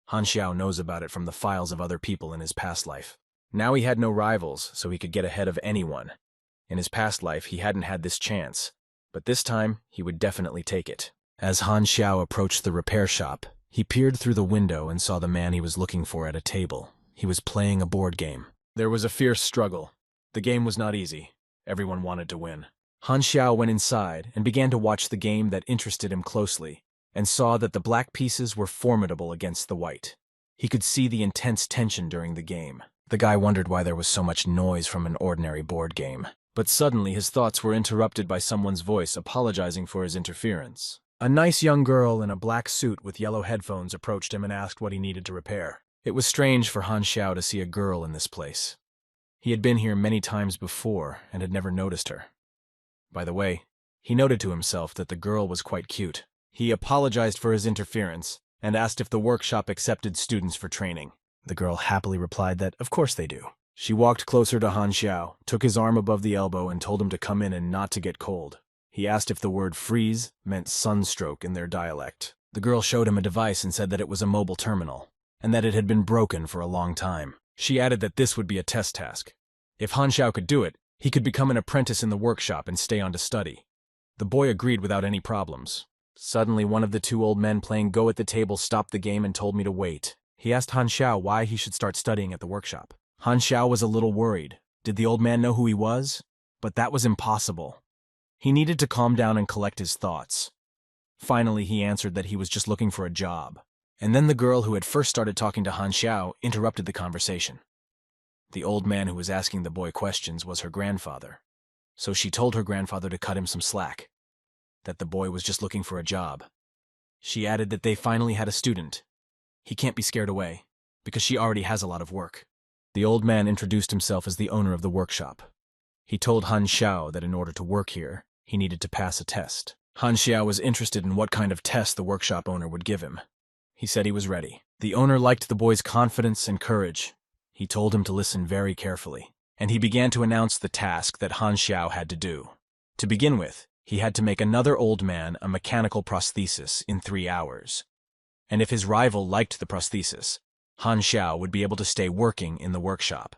Han Xiao knows about it from the files of other people in his past life. Now he had no rivals, so he could get ahead of anyone. In his past life, he hadn't had this chance, but this time, he would definitely take it. As Han Xiao approached the repair shop, he peered through the window and saw the man he was looking for at a table. He was playing a board game. There was a fierce struggle. The game was not easy. Everyone wanted to win. Han Xiao went inside and began to watch the game that interested him closely, and saw that the black pieces were formidable against the white. He could see the intense tension during the game. The guy wondered why there was so much noise from an ordinary board game. But suddenly his thoughts were interrupted by someone's voice apologizing for his interference. A nice young girl in a black suit with yellow headphones approached him and asked what he needed to repair. It was strange for Han Xiao to see a girl in this place. He had been here many times before and had never noticed her. By the way, he noted to himself that the girl was quite cute. He apologized for his interference and asked if the workshop accepted students for training. The girl happily replied that, of course they do. She walked closer to Han Xiao, took his arm above the elbow and told him to come in and not to get cold. He asked if the word freeze meant sunstroke in their dialect. The girl showed him a device and said that it was a mobile terminal, and that it had been broken for a long time. She added that this would be a test task. If Han Xiao could do it, he could become an apprentice in the workshop and stay on to study. The boy agreed without any problems. Suddenly, one of the 2 old men playing Go at the table stopped the game and told me to wait. He asked Han Xiao why he should start studying at the workshop. Han Xiao was a little worried. Did the old man know who he was? But that was impossible. He needed to calm down and collect his thoughts. Finally, he answered that he was just looking for a job. And then the girl who had first started talking to Han Xiao interrupted the conversation. The old man who was asking the boy questions was her grandfather. So she told her grandfather to cut him some slack, that the boy was just looking for a job. She added that they finally had a student. He can't be scared away, because she already has a lot of work. The old man introduced himself as the owner of the workshop. He told Han Xiao that in order to work here, he needed to pass a test. Han Xiao was interested in what kind of test the workshop owner would give him. He said he was ready. The owner liked the boy's confidence and courage. He told him to listen very carefully, and he began to announce the task that Han Xiao had to do. To begin with, he had to make another old man a mechanical prosthesis in 3 hours. And if his rival liked the prosthesis, Han Xiao would be able to stay working in the workshop.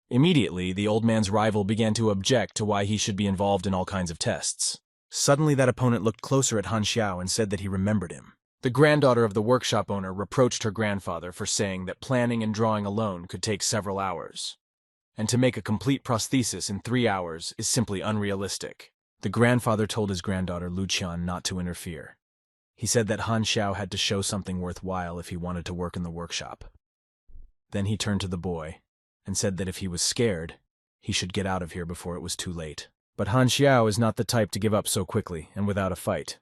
Immediately, the old man's rival began to object to why he should be involved in all kinds of tests. Suddenly, that opponent looked closer at Han Xiao and said that he remembered him. The granddaughter of the workshop owner reproached her grandfather for saying that planning and drawing alone could take several hours, and to make a complete prosthesis in 3 hours is simply unrealistic. The grandfather told his granddaughter Lu Qian not to interfere. He said that Han Xiao had to show something worthwhile if he wanted to work in the workshop. Then he turned to the boy and said that if he was scared, he should get out of here before it was too late. But Han Xiao is not the type to give up so quickly and without a fight,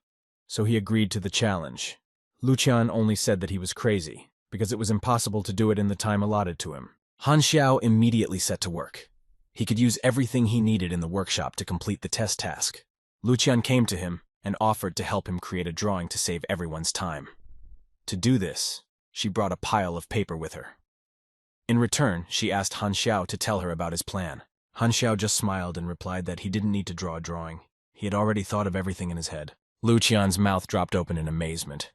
so he agreed to the challenge. Lu Qian only said that he was crazy, because it was impossible to do it in the time allotted to him. Han Xiao immediately set to work. He could use everything he needed in the workshop to complete the test task. Lu Qian came to him and offered to help him create a drawing to save everyone's time. To do this, she brought a pile of paper with her. In return, she asked Han Xiao to tell her about his plan. Han Xiao just smiled and replied that he didn't need to draw a drawing. He had already thought of everything in his head. Lu Qian's mouth dropped open in amazement.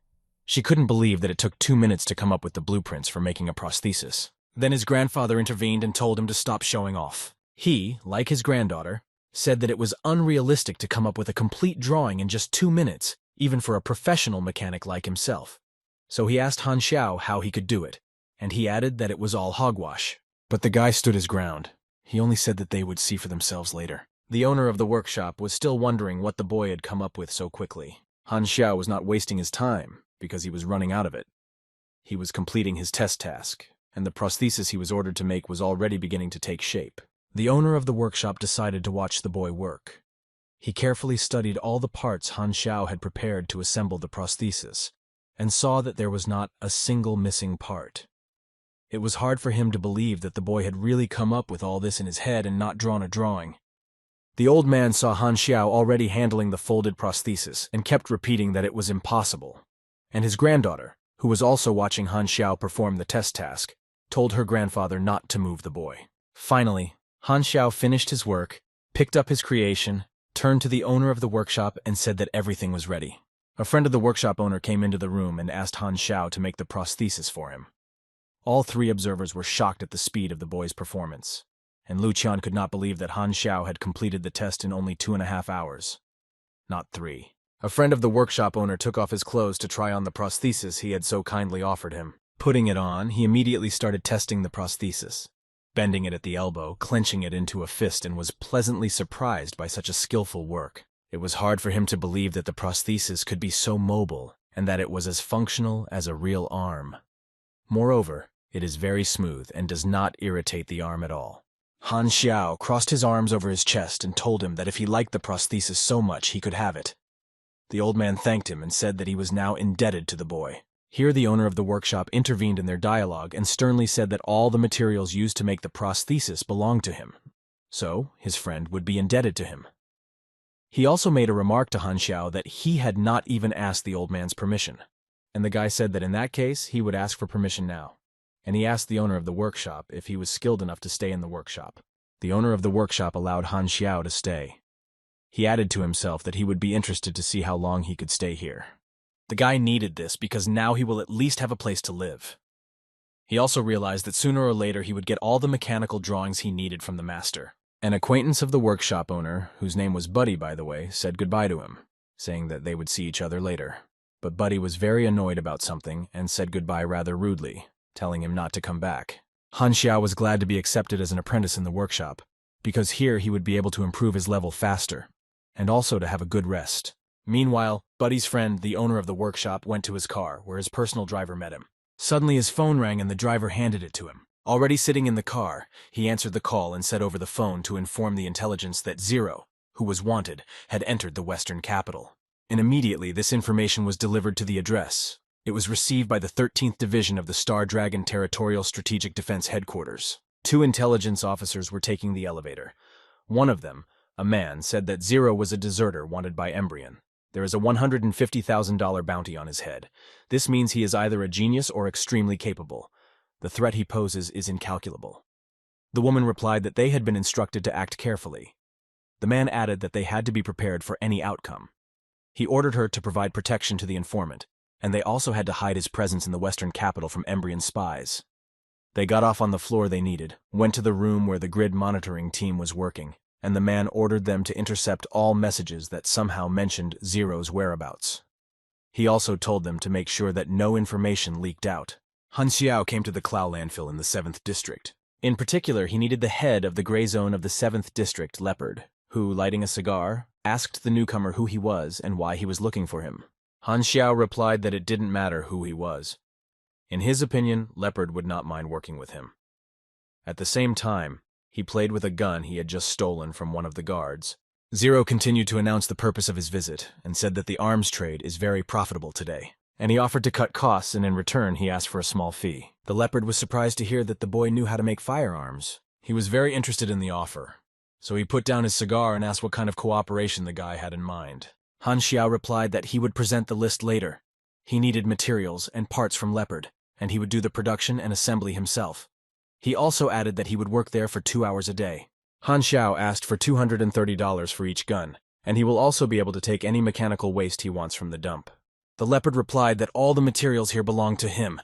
She couldn't believe that it took 2 minutes to come up with the blueprints for making a prosthesis. Then his grandfather intervened and told him to stop showing off. He, like his granddaughter, said that it was unrealistic to come up with a complete drawing in just 2 minutes, even for a professional mechanic like himself. So he asked Han Xiao how he could do it, and he added that it was all hogwash. But the guy stood his ground. He only said that they would see for themselves later. The owner of the workshop was still wondering what the boy had come up with so quickly. Han Xiao was not wasting his time, because he was running out of it. He was completing his test task, and the prosthesis he was ordered to make was already beginning to take shape. The owner of the workshop decided to watch the boy work. He carefully studied all the parts Han Xiao had prepared to assemble the prosthesis, and saw that there was not a single missing part. It was hard for him to believe that the boy had really come up with all this in his head and not drawn a drawing. The old man saw Han Xiao already handling the folded prosthesis and kept repeating that it was impossible. And his granddaughter, who was also watching Han Xiao perform the test task, told her grandfather not to move the boy. Finally, Han Xiao finished his work, picked up his creation, turned to the owner of the workshop and said that everything was ready. A friend of the workshop owner came into the room and asked Han Xiao to make the prosthesis for him. All 3 observers were shocked at the speed of the boy's performance, and Lu Qian could not believe that Han Xiao had completed the test in only 2.5 hours, not 3. A friend of the workshop owner took off his clothes to try on the prosthesis he had so kindly offered him. Putting it on, he immediately started testing the prosthesis, bending it at the elbow, clenching it into a fist, and was pleasantly surprised by such a skillful work. It was hard for him to believe that the prosthesis could be so mobile and that it was as functional as a real arm. Moreover, it is very smooth and does not irritate the arm at all. Han Xiao crossed his arms over his chest and told him that if he liked the prosthesis so much, he could have it. The old man thanked him and said that he was now indebted to the boy. Here the owner of the workshop intervened in their dialogue and sternly said that all the materials used to make the prosthesis belonged to him, so his friend would be indebted to him. He also made a remark to Han Xiao that he had not even asked the old man's permission, and the guy said that in that case he would ask for permission now, and he asked the owner of the workshop if he was skilled enough to stay in the workshop. The owner of the workshop allowed Han Xiao to stay. He added to himself that he would be interested to see how long he could stay here. The guy needed this because now he will at least have a place to live. He also realized that sooner or later he would get all the mechanical drawings he needed from the master. An acquaintance of the workshop owner, whose name was Buddy by the way, said goodbye to him, saying that they would see each other later. But Buddy was very annoyed about something and said goodbye rather rudely, telling him not to come back. Han Xiao was glad to be accepted as an apprentice in the workshop, because here he would be able to improve his level faster, and also to have a good rest. Meanwhile, Buddy's friend, the owner of the workshop, went to his car, where his personal driver met him. Suddenly his phone rang and the driver handed it to him. Already sitting in the car, he answered the call and said over the phone to inform the intelligence that Zero, who was wanted, had entered the western capital. And immediately this information was delivered to the address. It was received by the 13th Division of the Star Dragon Territorial Strategic Defense Headquarters. 2 intelligence officers were taking the elevator. One of them, a man, said that Zero was a deserter wanted by Embryon. There is a $150,000 bounty on his head. This means he is either a genius or extremely capable. The threat he poses is incalculable. The woman replied that they had been instructed to act carefully. The man added that they had to be prepared for any outcome. He ordered her to provide protection to the informant, and they also had to hide his presence in the Western capital from Embryon spies. They got off on the floor they needed, went to the room where the grid monitoring team was working, and the man ordered them to intercept all messages that somehow mentioned Zero's whereabouts. He also told them to make sure that no information leaked out. Han Xiao came to the Clow landfill in the 7th District. In particular, he needed the head of the gray zone of the 7th District, Leopard, who, lighting a cigar, asked the newcomer who he was and why he was looking for him. Han Xiao replied that it didn't matter who he was. In his opinion, Leopard would not mind working with him. At the same time, he played with a gun he had just stolen from one of the guards. Zero continued to announce the purpose of his visit and said that the arms trade is very profitable today, and he offered to cut costs, and in return he asked for a small fee. The Leopard was surprised to hear that the boy knew how to make firearms. He was very interested in the offer, so he put down his cigar and asked what kind of cooperation the guy had in mind. Han Xiao replied that he would present the list later. He needed materials and parts from Leopard, and he would do the production and assembly himself. He also added that he would work there for 2 hours a day. Han Xiao asked for $230 for each gun, and he will also be able to take any mechanical waste he wants from the dump. The Leopard replied that all the materials here belonged to him,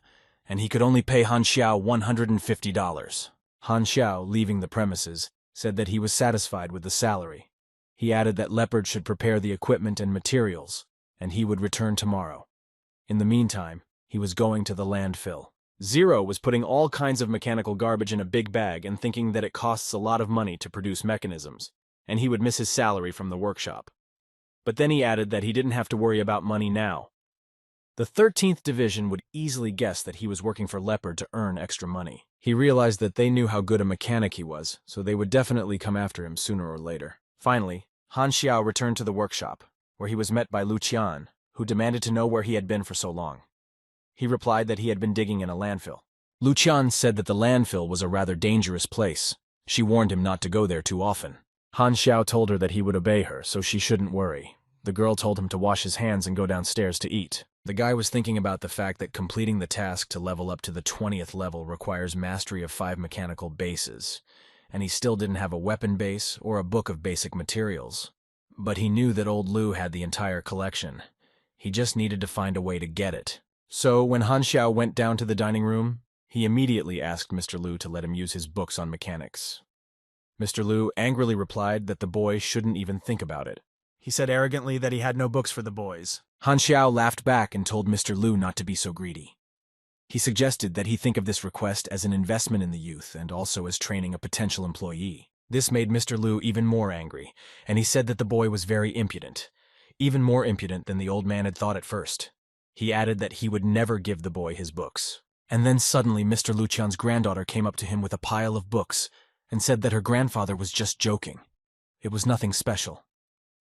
and he could only pay Han Xiao $150. Han Xiao, leaving the premises, said that he was satisfied with the salary. He added that Leopard should prepare the equipment and materials, and he would return tomorrow. In the meantime, he was going to the landfill. Zero was putting all kinds of mechanical garbage in a big bag and thinking that it costs a lot of money to produce mechanisms, and he would miss his salary from the workshop. But then he added that he didn't have to worry about money now. The 13th Division would easily guess that he was working for Leopard to earn extra money. He realized that they knew how good a mechanic he was, so they would definitely come after him sooner or later. Finally, Han Xiao returned to the workshop, where he was met by Lu Qian, who demanded to know where he had been for so long. He replied that he had been digging in a landfill. Lu Qian said that the landfill was a rather dangerous place. She warned him not to go there too often. Han Xiao told her that he would obey her, so she shouldn't worry. The girl told him to wash his hands and go downstairs to eat. The guy was thinking about the fact that completing the task to level up to the 20th level requires mastery of 5 mechanical bases, and he still didn't have a weapon base or a book of basic materials. But he knew that old Lu had the entire collection. He just needed to find a way to get it. So when Han Xiao went down to the dining room, he immediately asked Mr. Lu to let him use his books on mechanics. Mr. Lu angrily replied that the boy shouldn't even think about it. He said arrogantly that he had no books for the boys. Han Xiao laughed back and told Mr. Lu not to be so greedy. He suggested that he think of this request as an investment in the youth and also as training a potential employee. This made Mr. Lu even more angry, and he said that the boy was very impudent, even more impudent than the old man had thought at first. He added that he would never give the boy his books. And then suddenly Mr. Lu Qian's granddaughter came up to him with a pile of books and said that her grandfather was just joking. It was nothing special,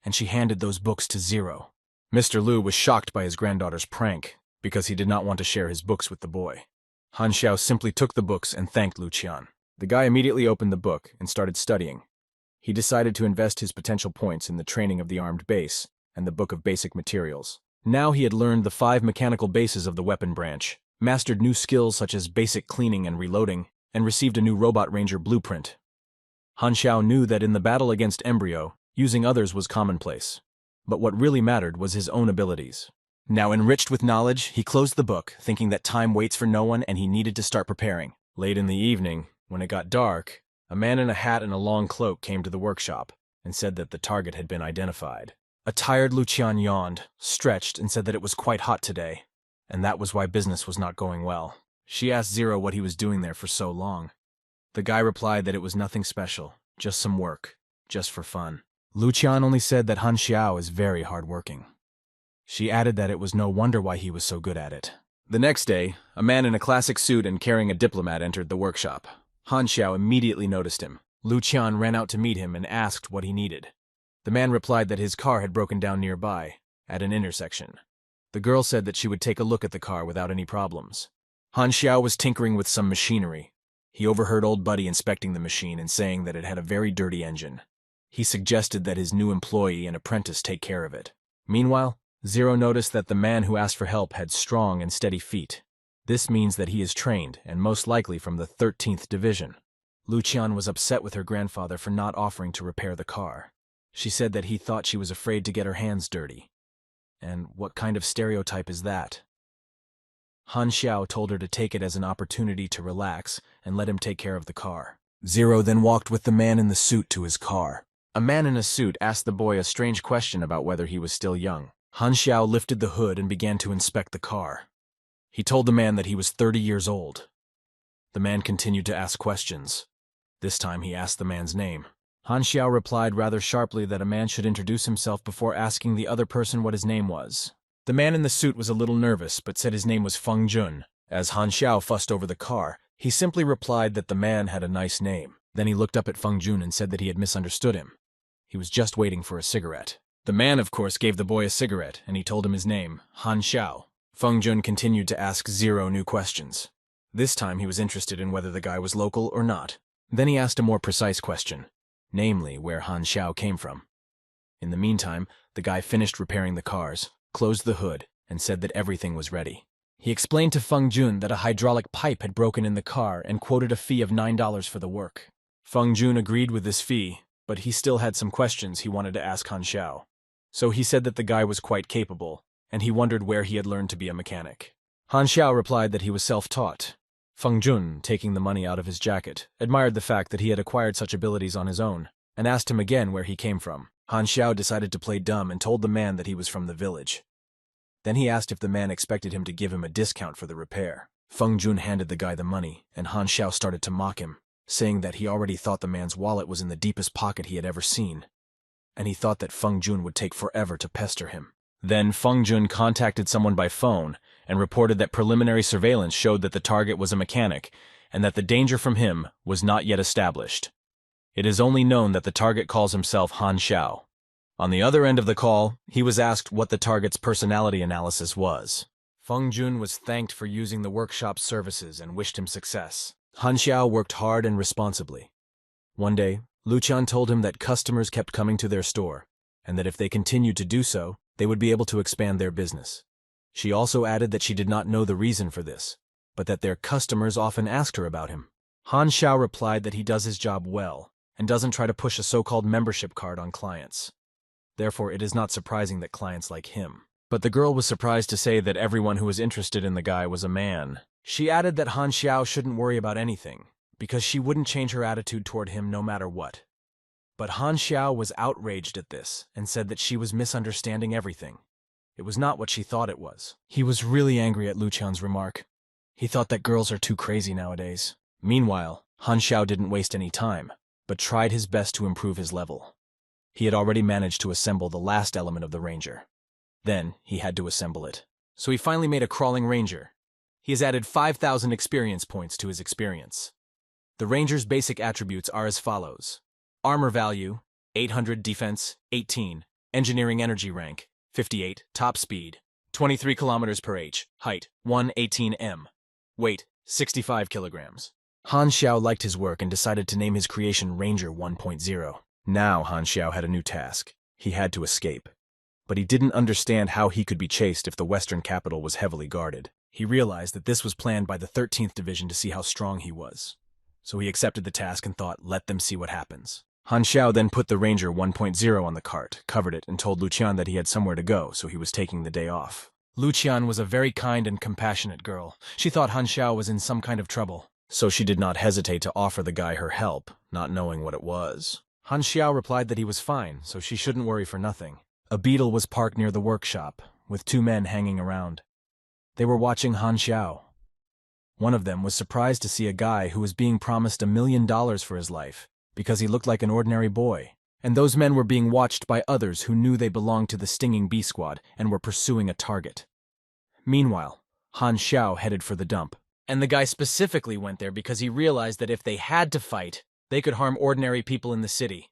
and she handed those books to Zero. Mr. Lu was shocked by his granddaughter's prank because he did not want to share his books with the boy. Han Xiao simply took the books and thanked Lu Qian. The guy immediately opened the book and started studying. He decided to invest his potential points in the training of the armed base and the book of basic materials. Now he had learned the 5 mechanical bases of the weapon branch, mastered new skills such as basic cleaning and reloading, and received a new Robot Ranger blueprint. Han Xiao knew that in the battle against Embryo, using others was commonplace. But what really mattered was his own abilities. Now enriched with knowledge, he closed the book, thinking that time waits for no one and he needed to start preparing. Late in the evening, when it got dark, a man in a hat and a long cloak came to the workshop and said that the target had been identified. A tired Lu Qian yawned, stretched, and said that it was quite hot today, and that was why business was not going well. She asked Zero what he was doing there for so long. The guy replied that it was nothing special, just some work, just for fun. Lu Qian only said that Han Xiao is very hardworking. She added that it was no wonder why he was so good at it. The next day, a man in a classic suit and carrying a diplomat entered the workshop. Han Xiao immediately noticed him. Lu Qian ran out to meet him and asked what he needed. The man replied that his car had broken down nearby, at an intersection. The girl said that she would take a look at the car without any problems. Han Xiao was tinkering with some machinery. He overheard old Buddy inspecting the machine and saying that it had a very dirty engine. He suggested that his new employee and apprentice take care of it. Meanwhile, Zero noticed that the man who asked for help had strong and steady feet. This means that he is trained, and most likely from the 13th Division. Lucian was upset with her grandfather for not offering to repair the car. She said that he thought she was afraid to get her hands dirty. And what kind of stereotype is that? Han Xiao told her to take it as an opportunity to relax and let him take care of the car. Zero then walked with the man in the suit to his car. A man in a suit asked the boy a strange question about whether he was still young. Han Xiao lifted the hood and began to inspect the car. He told the man that he was 30 years old. The man continued to ask questions. This time he asked the man's name. Han Xiao replied rather sharply that a man should introduce himself before asking the other person what his name was. The man in the suit was a little nervous, but said his name was Feng Jun. As Han Xiao fussed over the car, he simply replied that the man had a nice name. Then he looked up at Feng Jun and said that he had misunderstood him. He was just waiting for a cigarette. The man, of course, gave the boy a cigarette, and he told him his name, Han Xiao. Feng Jun continued to ask Zero new questions. This time he was interested in whether the guy was local or not. Then he asked a more precise question, namely where Han Xiao came from. In the meantime, the guy finished repairing the cars, closed the hood, and said that everything was ready. He explained to Feng Jun that a hydraulic pipe had broken in the car and quoted a fee of $9 for the work. Feng Jun agreed with this fee, but he still had some questions he wanted to ask Han Xiao. So he said that the guy was quite capable, and he wondered where he had learned to be a mechanic. Han Xiao replied that he was self-taught. Feng Jun, taking the money out of his jacket, admired the fact that he had acquired such abilities on his own, and asked him again where he came from. Han Xiao decided to play dumb and told the man that he was from the village. Then he asked if the man expected him to give him a discount for the repair. Feng Jun handed the guy the money, and Han Xiao started to mock him, saying that he already thought the man's wallet was in the deepest pocket he had ever seen, and he thought that Feng Jun would take forever to pester him. Then Feng Jun contacted someone by phone and reported that preliminary surveillance showed that the target was a mechanic and that the danger from him was not yet established. It is only known that the target calls himself Han Xiao. On the other end of the call, he was asked what the target's personality analysis was. Feng Jun was thanked for using the workshop's services and wished him success. Han Xiao worked hard and responsibly. One day, Lucian told him that customers kept coming to their store, and that if they continued to do so, they would be able to expand their business. She also added that she did not know the reason for this, but that their customers often asked her about him. Han Xiao replied that he does his job well, and doesn't try to push a so-called membership card on clients. Therefore, it is not surprising that clients like him. But the girl was surprised to say that everyone who was interested in the guy was a man. She added that Han Xiao shouldn't worry about anything, because she wouldn't change her attitude toward him no matter what. But Han Xiao was outraged at this and said that she was misunderstanding everything. It was not what she thought it was. He was really angry at Lucian's remark. He thought that girls are too crazy nowadays. Meanwhile, Han Xiao didn't waste any time, but tried his best to improve his level. He had already managed to assemble the last element of the Ranger. Then he had to assemble it. So he finally made a crawling Ranger. He has added 5,000 experience points to his experience. The Ranger's basic attributes are as follows. Armor value, 800 defense, 18, engineering energy rank, 58, top speed, 23 kilometers per h, height, 118 m, weight, 65 kilograms. Han Xiao liked his work and decided to name his creation Ranger 1.0. Now Han Xiao had a new task. He had to escape. But he didn't understand how he could be chased if the western capital was heavily guarded. He realized that this was planned by the 13th Division to see how strong he was. So he accepted the task and thought, let them see what happens. Han Xiao then put the Ranger 1.0 on the cart, covered it, and told Lucian that he had somewhere to go, so he was taking the day off. Lucian was a very kind and compassionate girl. She thought Han Xiao was in some kind of trouble, so she did not hesitate to offer the guy her help, not knowing what it was. Han Xiao replied that he was fine, so she shouldn't worry for nothing. A beetle was parked near the workshop, with two men hanging around. They were watching Han Xiao. One of them was surprised to see a guy who was being promised $1 million for his life, because he looked like an ordinary boy. And those men were being watched by others who knew they belonged to the Stinging Bee Squad and were pursuing a target. Meanwhile, Han Xiao headed for the dump. And the guy specifically went there because he realized that if they had to fight, they could harm ordinary people in the city.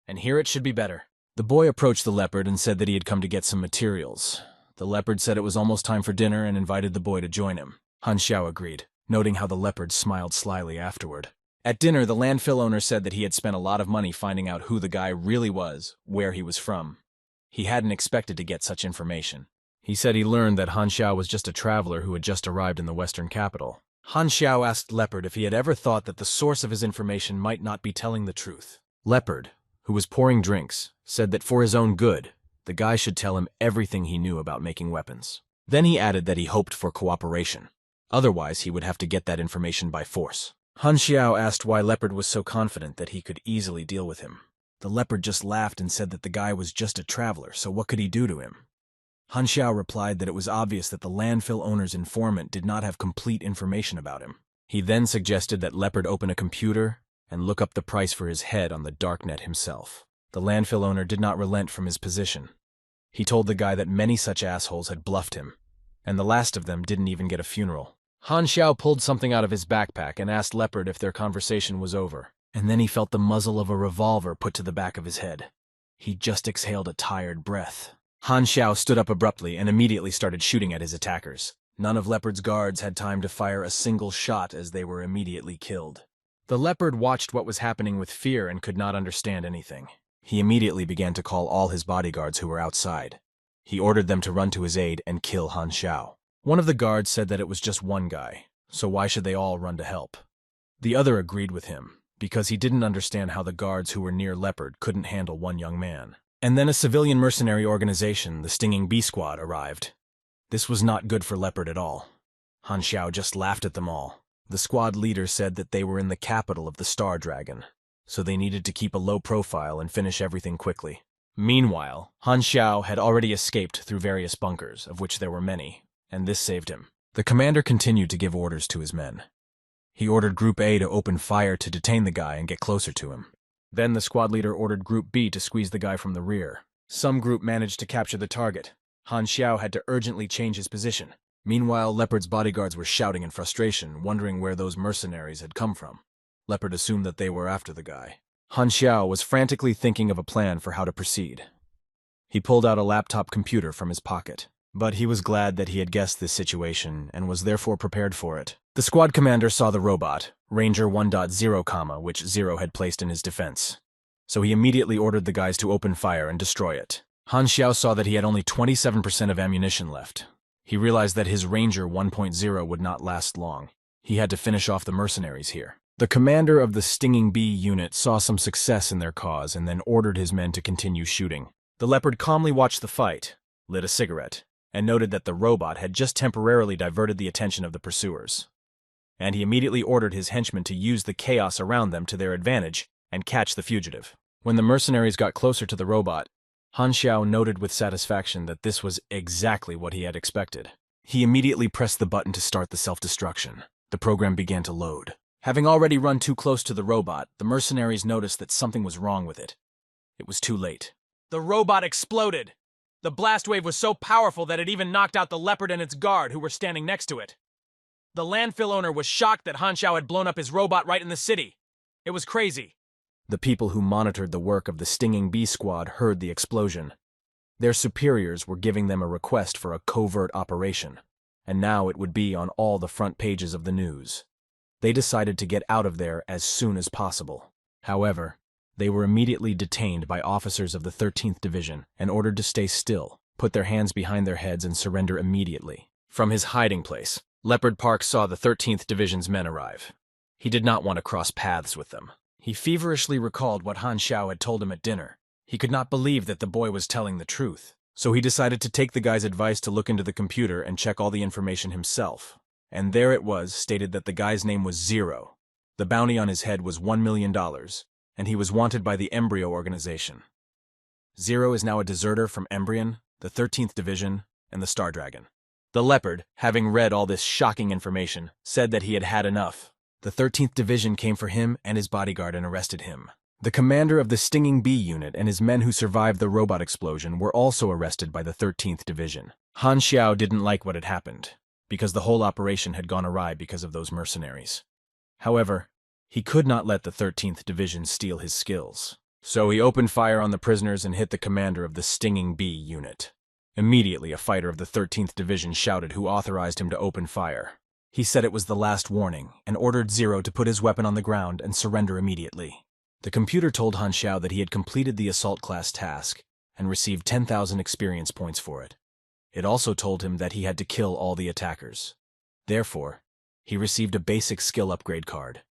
And here it should be better. The boy approached the leopard and said that he had come to get some materials. The leopard said it was almost time for dinner and invited the boy to join him. Han Xiao agreed, noting how the leopard smiled slyly afterward. At dinner, the landfill owner said that he had spent a lot of money finding out who the guy really was, where he was from. He hadn't expected to get such information. He said he learned that Han Xiao was just a traveler who had just arrived in the western capital. Han Xiao asked Leopard if he had ever thought that the source of his information might not be telling the truth. Leopard, who was pouring drinks, said that for his own good, the guy should tell him everything he knew about making weapons. Then he added that he hoped for cooperation. Otherwise, he would have to get that information by force. Han Xiao asked why Leopard was so confident that he could easily deal with him. The Leopard just laughed and said that the guy was just a traveler, so what could he do to him? Han Xiao replied that it was obvious that the landfill owner's informant did not have complete information about him. He then suggested that Leopard open a computer and look up the price for his head on the darknet himself. The landfill owner did not relent from his position. He told the guy that many such assholes had bluffed him, and the last of them didn't even get a funeral. Han Xiao pulled something out of his backpack and asked Leopard if their conversation was over, and then he felt the muzzle of a revolver put to the back of his head. He just exhaled a tired breath. Han Xiao stood up abruptly and immediately started shooting at his attackers. None of Leopard's guards had time to fire a single shot as they were immediately killed. The Leopard watched what was happening with fear and could not understand anything. He immediately began to call all his bodyguards who were outside. He ordered them to run to his aid and kill Han Xiao. One of the guards said that it was just one guy, so why should they all run to help? The other agreed with him, because he didn't understand how the guards who were near Leopard couldn't handle one young man. And then a civilian mercenary organization, the Stinging Bee Squad, arrived. This was not good for Leopard at all. Han Xiao just laughed at them all. The squad leader said that they were in the capital of the Star Dragon, so they needed to keep a low profile and finish everything quickly. Meanwhile, Han Xiao had already escaped through various bunkers, of which there were many, and this saved him. The commander continued to give orders to his men. He ordered Group A to open fire to detain the guy and get closer to him. Then the squad leader ordered Group B to squeeze the guy from the rear. Some group managed to capture the target. Han Xiao had to urgently change his position. Meanwhile, Leopard's bodyguards were shouting in frustration, wondering where those mercenaries had come from. Leopard assumed that they were after the guy. Han Xiao was frantically thinking of a plan for how to proceed. He pulled out a laptop computer from his pocket, but he was glad that he had guessed this situation and was therefore prepared for it. The squad commander saw the robot, Ranger 1.0, which Zero had placed in his defense. So he immediately ordered the guys to open fire and destroy it. Han Xiao saw that he had only 27% of ammunition left. He realized that his Ranger 1.0 would not last long. He had to finish off the mercenaries here. The commander of the Stinging Bee unit saw some success in their cause and then ordered his men to continue shooting. The Leopard calmly watched the fight, lit a cigarette, and noted that the robot had just temporarily diverted the attention of the pursuers. And he immediately ordered his henchmen to use the chaos around them to their advantage and catch the fugitive. When the mercenaries got closer to the robot, Han Xiao noted with satisfaction that this was exactly what he had expected. He immediately pressed the button to start the self-destruction. The program began to load. Having already run too close to the robot, the mercenaries noticed that something was wrong with it. It was too late. The robot exploded! The blast wave was so powerful that it even knocked out the Leopard and its guard who were standing next to it. The landfill owner was shocked that Han Xiao had blown up his robot right in the city. It was crazy. The people who monitored the work of the Stinging Bee Squad heard the explosion. Their superiors were giving them a request for a covert operation, and now it would be on all the front pages of the news. They decided to get out of there as soon as possible. However, they were immediately detained by officers of the 13th Division and ordered to stay still, put their hands behind their heads, and surrender immediately. From his hiding place, Leopard Park saw the 13th Division's men arrive. He did not want to cross paths with them. He feverishly recalled what Han Xiao had told him at dinner. He could not believe that the boy was telling the truth, so he decided to take the guy's advice to look into the computer and check all the information himself. And there it was, stated that the guy's name was Zero. The bounty on his head was $1 million, and he was wanted by the Embryo organization. Zero is now a deserter from Embryon, the 13th Division, and the Star Dragon. The Leopard, having read all this shocking information, said that he had had enough. The 13th Division came for him and his bodyguard and arrested him. The commander of the Stinging Bee unit and his men who survived the robot explosion were also arrested by the 13th Division. Han Xiao didn't like what had happened, because the whole operation had gone awry because of those mercenaries. However, he could not let the 13th Division steal his skills. So he opened fire on the prisoners and hit the commander of the Stinging Bee unit. Immediately, a fighter of the 13th Division shouted who authorized him to open fire. He said it was the last warning and ordered Zero to put his weapon on the ground and surrender immediately. The computer told Han Xiao that he had completed the assault class task and received 10,000 experience points for it. It also told him that he had to kill all the attackers. Therefore, he received a basic skill upgrade card.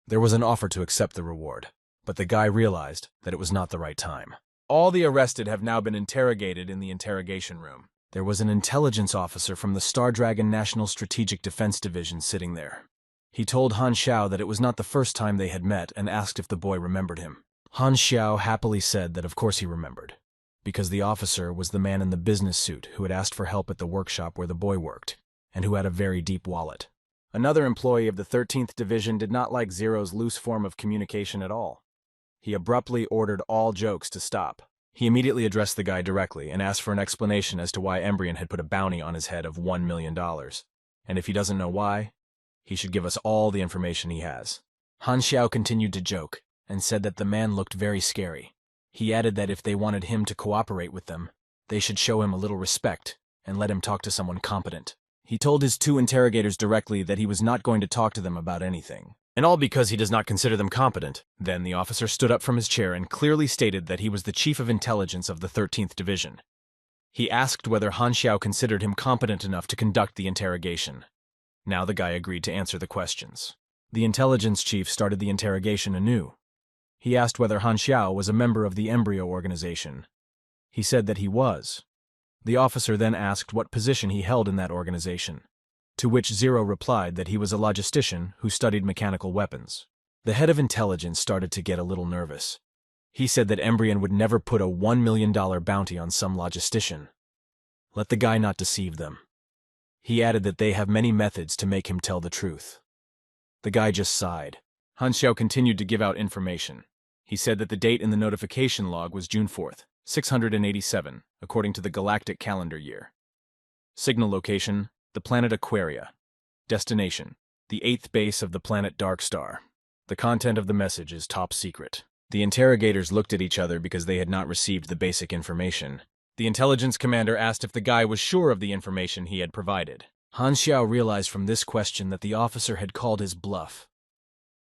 There was an offer to accept the reward, but the guy realized that it was not the right time. All the arrested have now been interrogated in the interrogation room. There was an intelligence officer from the Star Dragon National Strategic Defense Division sitting there. He told Han Xiao that it was not the first time they had met and asked if the boy remembered him. Han Xiao happily said that of course he remembered, because the officer was the man in the business suit who had asked for help at the workshop where the boy worked, and who had a very deep wallet. Another employee of the 13th Division did not like Zero's loose form of communication at all. He abruptly ordered all jokes to stop. He immediately addressed the guy directly and asked for an explanation as to why Embryon had put a bounty on his head of $1 million. And if he doesn't know why, he should give us all the information he has. Han Xiao continued to joke and said that the man looked very scary. He added that if they wanted him to cooperate with them, they should show him a little respect and let him talk to someone competent. He told his two interrogators directly that he was not going to talk to them about anything. And all because he does not consider them competent. Then the officer stood up from his chair and clearly stated that he was the chief of intelligence of the 13th Division. He asked whether Han Xiao considered him competent enough to conduct the interrogation. Now the guy agreed to answer the questions. The intelligence chief started the interrogation anew. He asked whether Han Xiao was a member of the Embryo organization. He said that he was. The officer then asked what position he held in that organization, to which Zero replied that he was a logistician who studied mechanical weapons. The head of intelligence started to get a little nervous. He said that Embryon would never put a $1 million bounty on some logistician. Let the guy not deceive them. He added that they have many methods to make him tell the truth. The guy just sighed. Han Xiao continued to give out information. He said that the date in the notification log was June 4th, 687, according to the galactic calendar year. Signal location, the planet Aquaria. Destination, the 8th base of the planet Dark Star. The content of the message is top secret. The interrogators looked at each other because they had not received the basic information. The intelligence commander asked if the guy was sure of the information he had provided. Han Xiao realized from this question that the officer had called his bluff.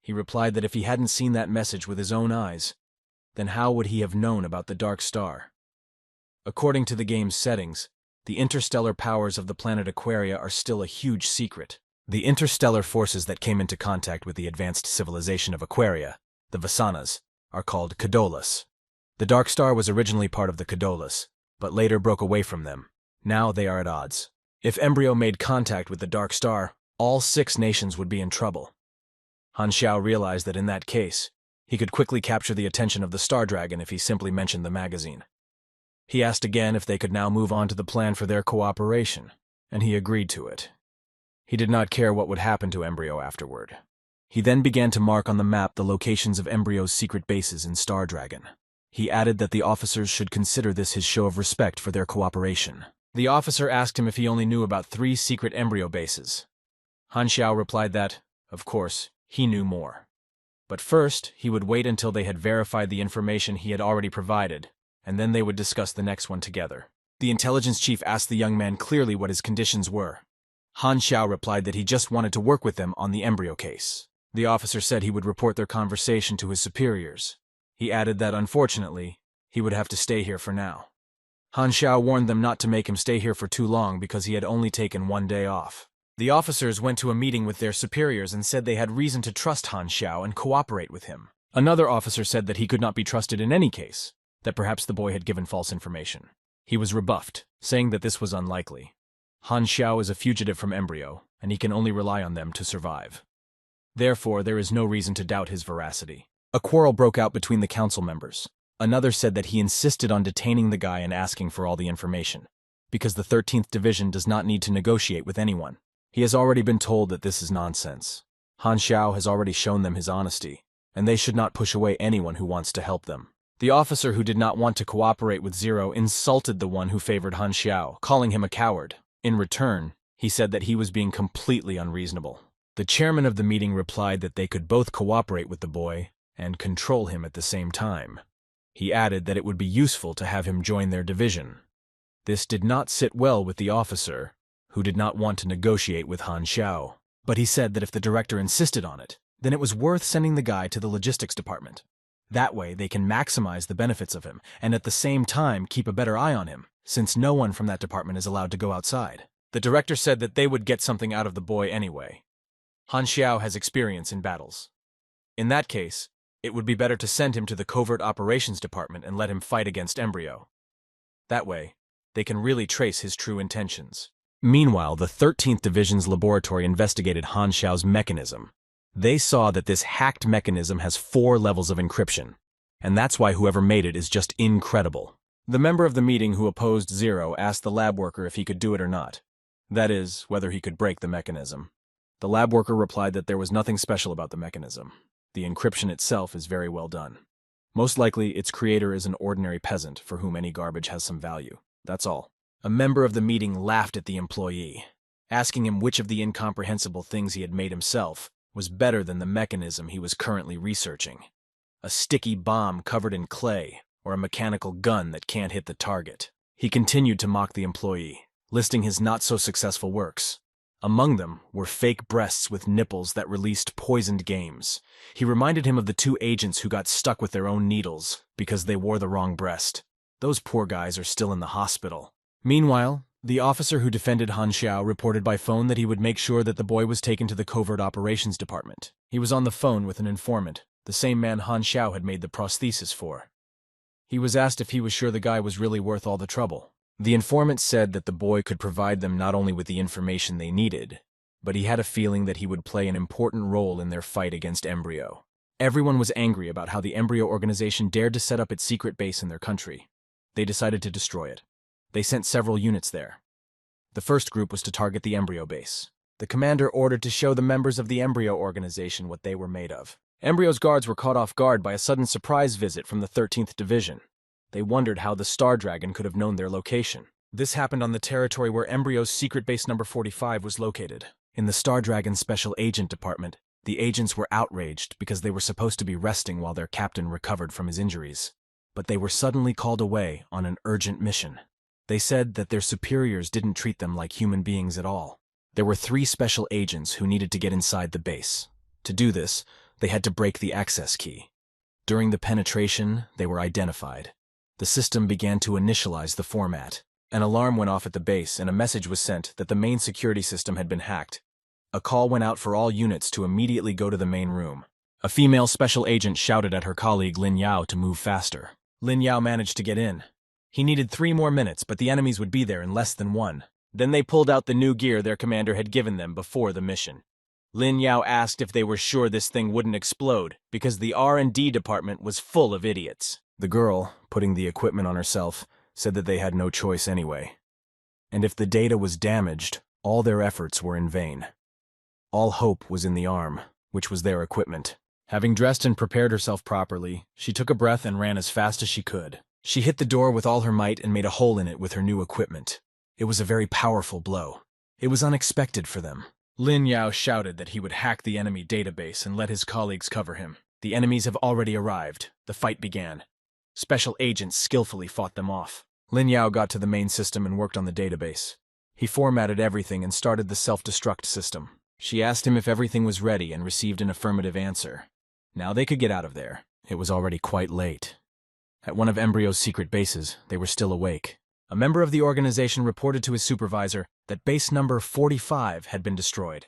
He replied that if he hadn't seen that message with his own eyes, then how would he have known about the Dark Star? According to the game's settings, the interstellar powers of the planet Aquaria are still a huge secret. The interstellar forces that came into contact with the advanced civilization of Aquaria, the Vasanas, are called Cadolas. The Dark Star was originally part of the Cadolas, but later broke away from them. Now they are at odds. If Embryo made contact with the Dark Star, all 6 nations would be in trouble. Han Xiao realized that in that case, he could quickly capture the attention of the Star Dragon if he simply mentioned the magazine. He asked again if they could now move on to the plan for their cooperation, and he agreed to it. He did not care what would happen to Embryo afterward. He then began to mark on the map the locations of Embryo's secret bases in Star Dragon. He added that the officers should consider this his show of respect for their cooperation. The officer asked him if he only knew about 3 secret Embryo bases. Han Xiao replied that, of course, he knew more. But first, he would wait until they had verified the information he had already provided, and then they would discuss the next one together. The intelligence chief asked the young man clearly what his conditions were. Han Xiao replied that he just wanted to work with them on the Embryo case. The officer said he would report their conversation to his superiors. He added that, unfortunately, he would have to stay here for now. Han Xiao warned them not to make him stay here for too long because he had only taken 1 day off. The officers went to a meeting with their superiors and said they had reason to trust Han Xiao and cooperate with him. Another officer said that he could not be trusted in any case, that perhaps the boy had given false information. He was rebuffed, saying that this was unlikely. Han Xiao is a fugitive from Embryo, and he can only rely on them to survive. Therefore, there is no reason to doubt his veracity. A quarrel broke out between the council members. Another said that he insisted on detaining the guy and asking for all the information, because the 13th Division does not need to negotiate with anyone. He has already been told that this is nonsense. Han Xiao has already shown them his honesty, and they should not push away anyone who wants to help them. The officer who did not want to cooperate with Zero insulted the one who favored Han Xiao, calling him a coward. In return, he said that he was being completely unreasonable. The chairman of the meeting replied that they could both cooperate with the boy and control him at the same time. He added that it would be useful to have him join their division. This did not sit well with the officer, who did not want to negotiate with Han Xiao. But he said that if the director insisted on it, then it was worth sending the guy to the logistics department. That way, they can maximize the benefits of him, and at the same time keep a better eye on him, since no one from that department is allowed to go outside. The director said that they would get something out of the boy anyway. Han Xiao has experience in battles. In that case, it would be better to send him to the Covert Operations Department and let him fight against Embryo. That way, they can really trace his true intentions. Meanwhile, the 13th Division's laboratory investigated Han Xiao's mechanism. They saw that this hacked mechanism has 4 levels of encryption, and that's why whoever made it is just incredible. The member of the meeting who opposed Zero asked the lab worker if he could do it or not. That is, whether he could break the mechanism. The lab worker replied that there was nothing special about the mechanism. The encryption itself is very well done. Most likely, its creator is an ordinary peasant for whom any garbage has some value. That's all. A member of the meeting laughed at the employee, asking him which of the incomprehensible things he had made himself was better than the mechanism he was currently researching. A sticky bomb covered in clay, or a mechanical gun that can't hit the target. He continued to mock the employee, listing his not-so-successful works. Among them were fake breasts with nipples that released poisoned games. He reminded him of the 2 agents who got stuck with their own needles because they wore the wrong breast. Those poor guys are still in the hospital. Meanwhile, the officer who defended Han Xiao reported by phone that he would make sure that the boy was taken to the Covert Operations Department. He was on the phone with an informant, the same man Han Xiao had made the prosthesis for. He was asked if he was sure the guy was really worth all the trouble. The informant said that the boy could provide them not only with the information they needed, but he had a feeling that he would play an important role in their fight against Embryo. Everyone was angry about how the Embryo organization dared to set up its secret base in their country. They decided to destroy it. They sent several units there. The first group was to target the Embryo base. The commander ordered to show the members of the Embryo organization what they were made of. Embryo's guards were caught off guard by a sudden surprise visit from the 13th Division. They wondered how the Star Dragon could have known their location. This happened on the territory where Embryo's secret base number 45 was located. In the Star Dragon Special Agent Department, the agents were outraged because they were supposed to be resting while their captain recovered from his injuries. But they were suddenly called away on an urgent mission. They said that their superiors didn't treat them like human beings at all. There were 3 special agents who needed to get inside the base. To do this, they had to break the access key. During the penetration, they were identified. The system began to initialize the format. An alarm went off at the base and a message was sent that the main security system had been hacked. A call went out for all units to immediately go to the main room. A female special agent shouted at her colleague Lin Yao to move faster. Lin Yao managed to get in. He needed 3 more minutes, but the enemies would be there in less than 1. Then they pulled out the new gear their commander had given them before the mission. Lin Yao asked if they were sure this thing wouldn't explode, because the R&D department was full of idiots. The girl, putting the equipment on herself, said that they had no choice anyway. And if the data was damaged, all their efforts were in vain. All hope was in the arm, which was their equipment. Having dressed and prepared herself properly, she took a breath and ran as fast as she could. She hit the door with all her might and made a hole in it with her new equipment. It was a very powerful blow. It was unexpected for them. Lin Yao shouted that he would hack the enemy database and let his colleagues cover him. The enemies have already arrived. The fight began. Special agents skillfully fought them off. Lin Yao got to the main system and worked on the database. He formatted everything and started the self-destruct system. She asked him if everything was ready and received an affirmative answer. Now they could get out of there. It was already quite late. At one of Embryo's secret bases, they were still awake. A member of the organization reported to his supervisor that base number 45 had been destroyed.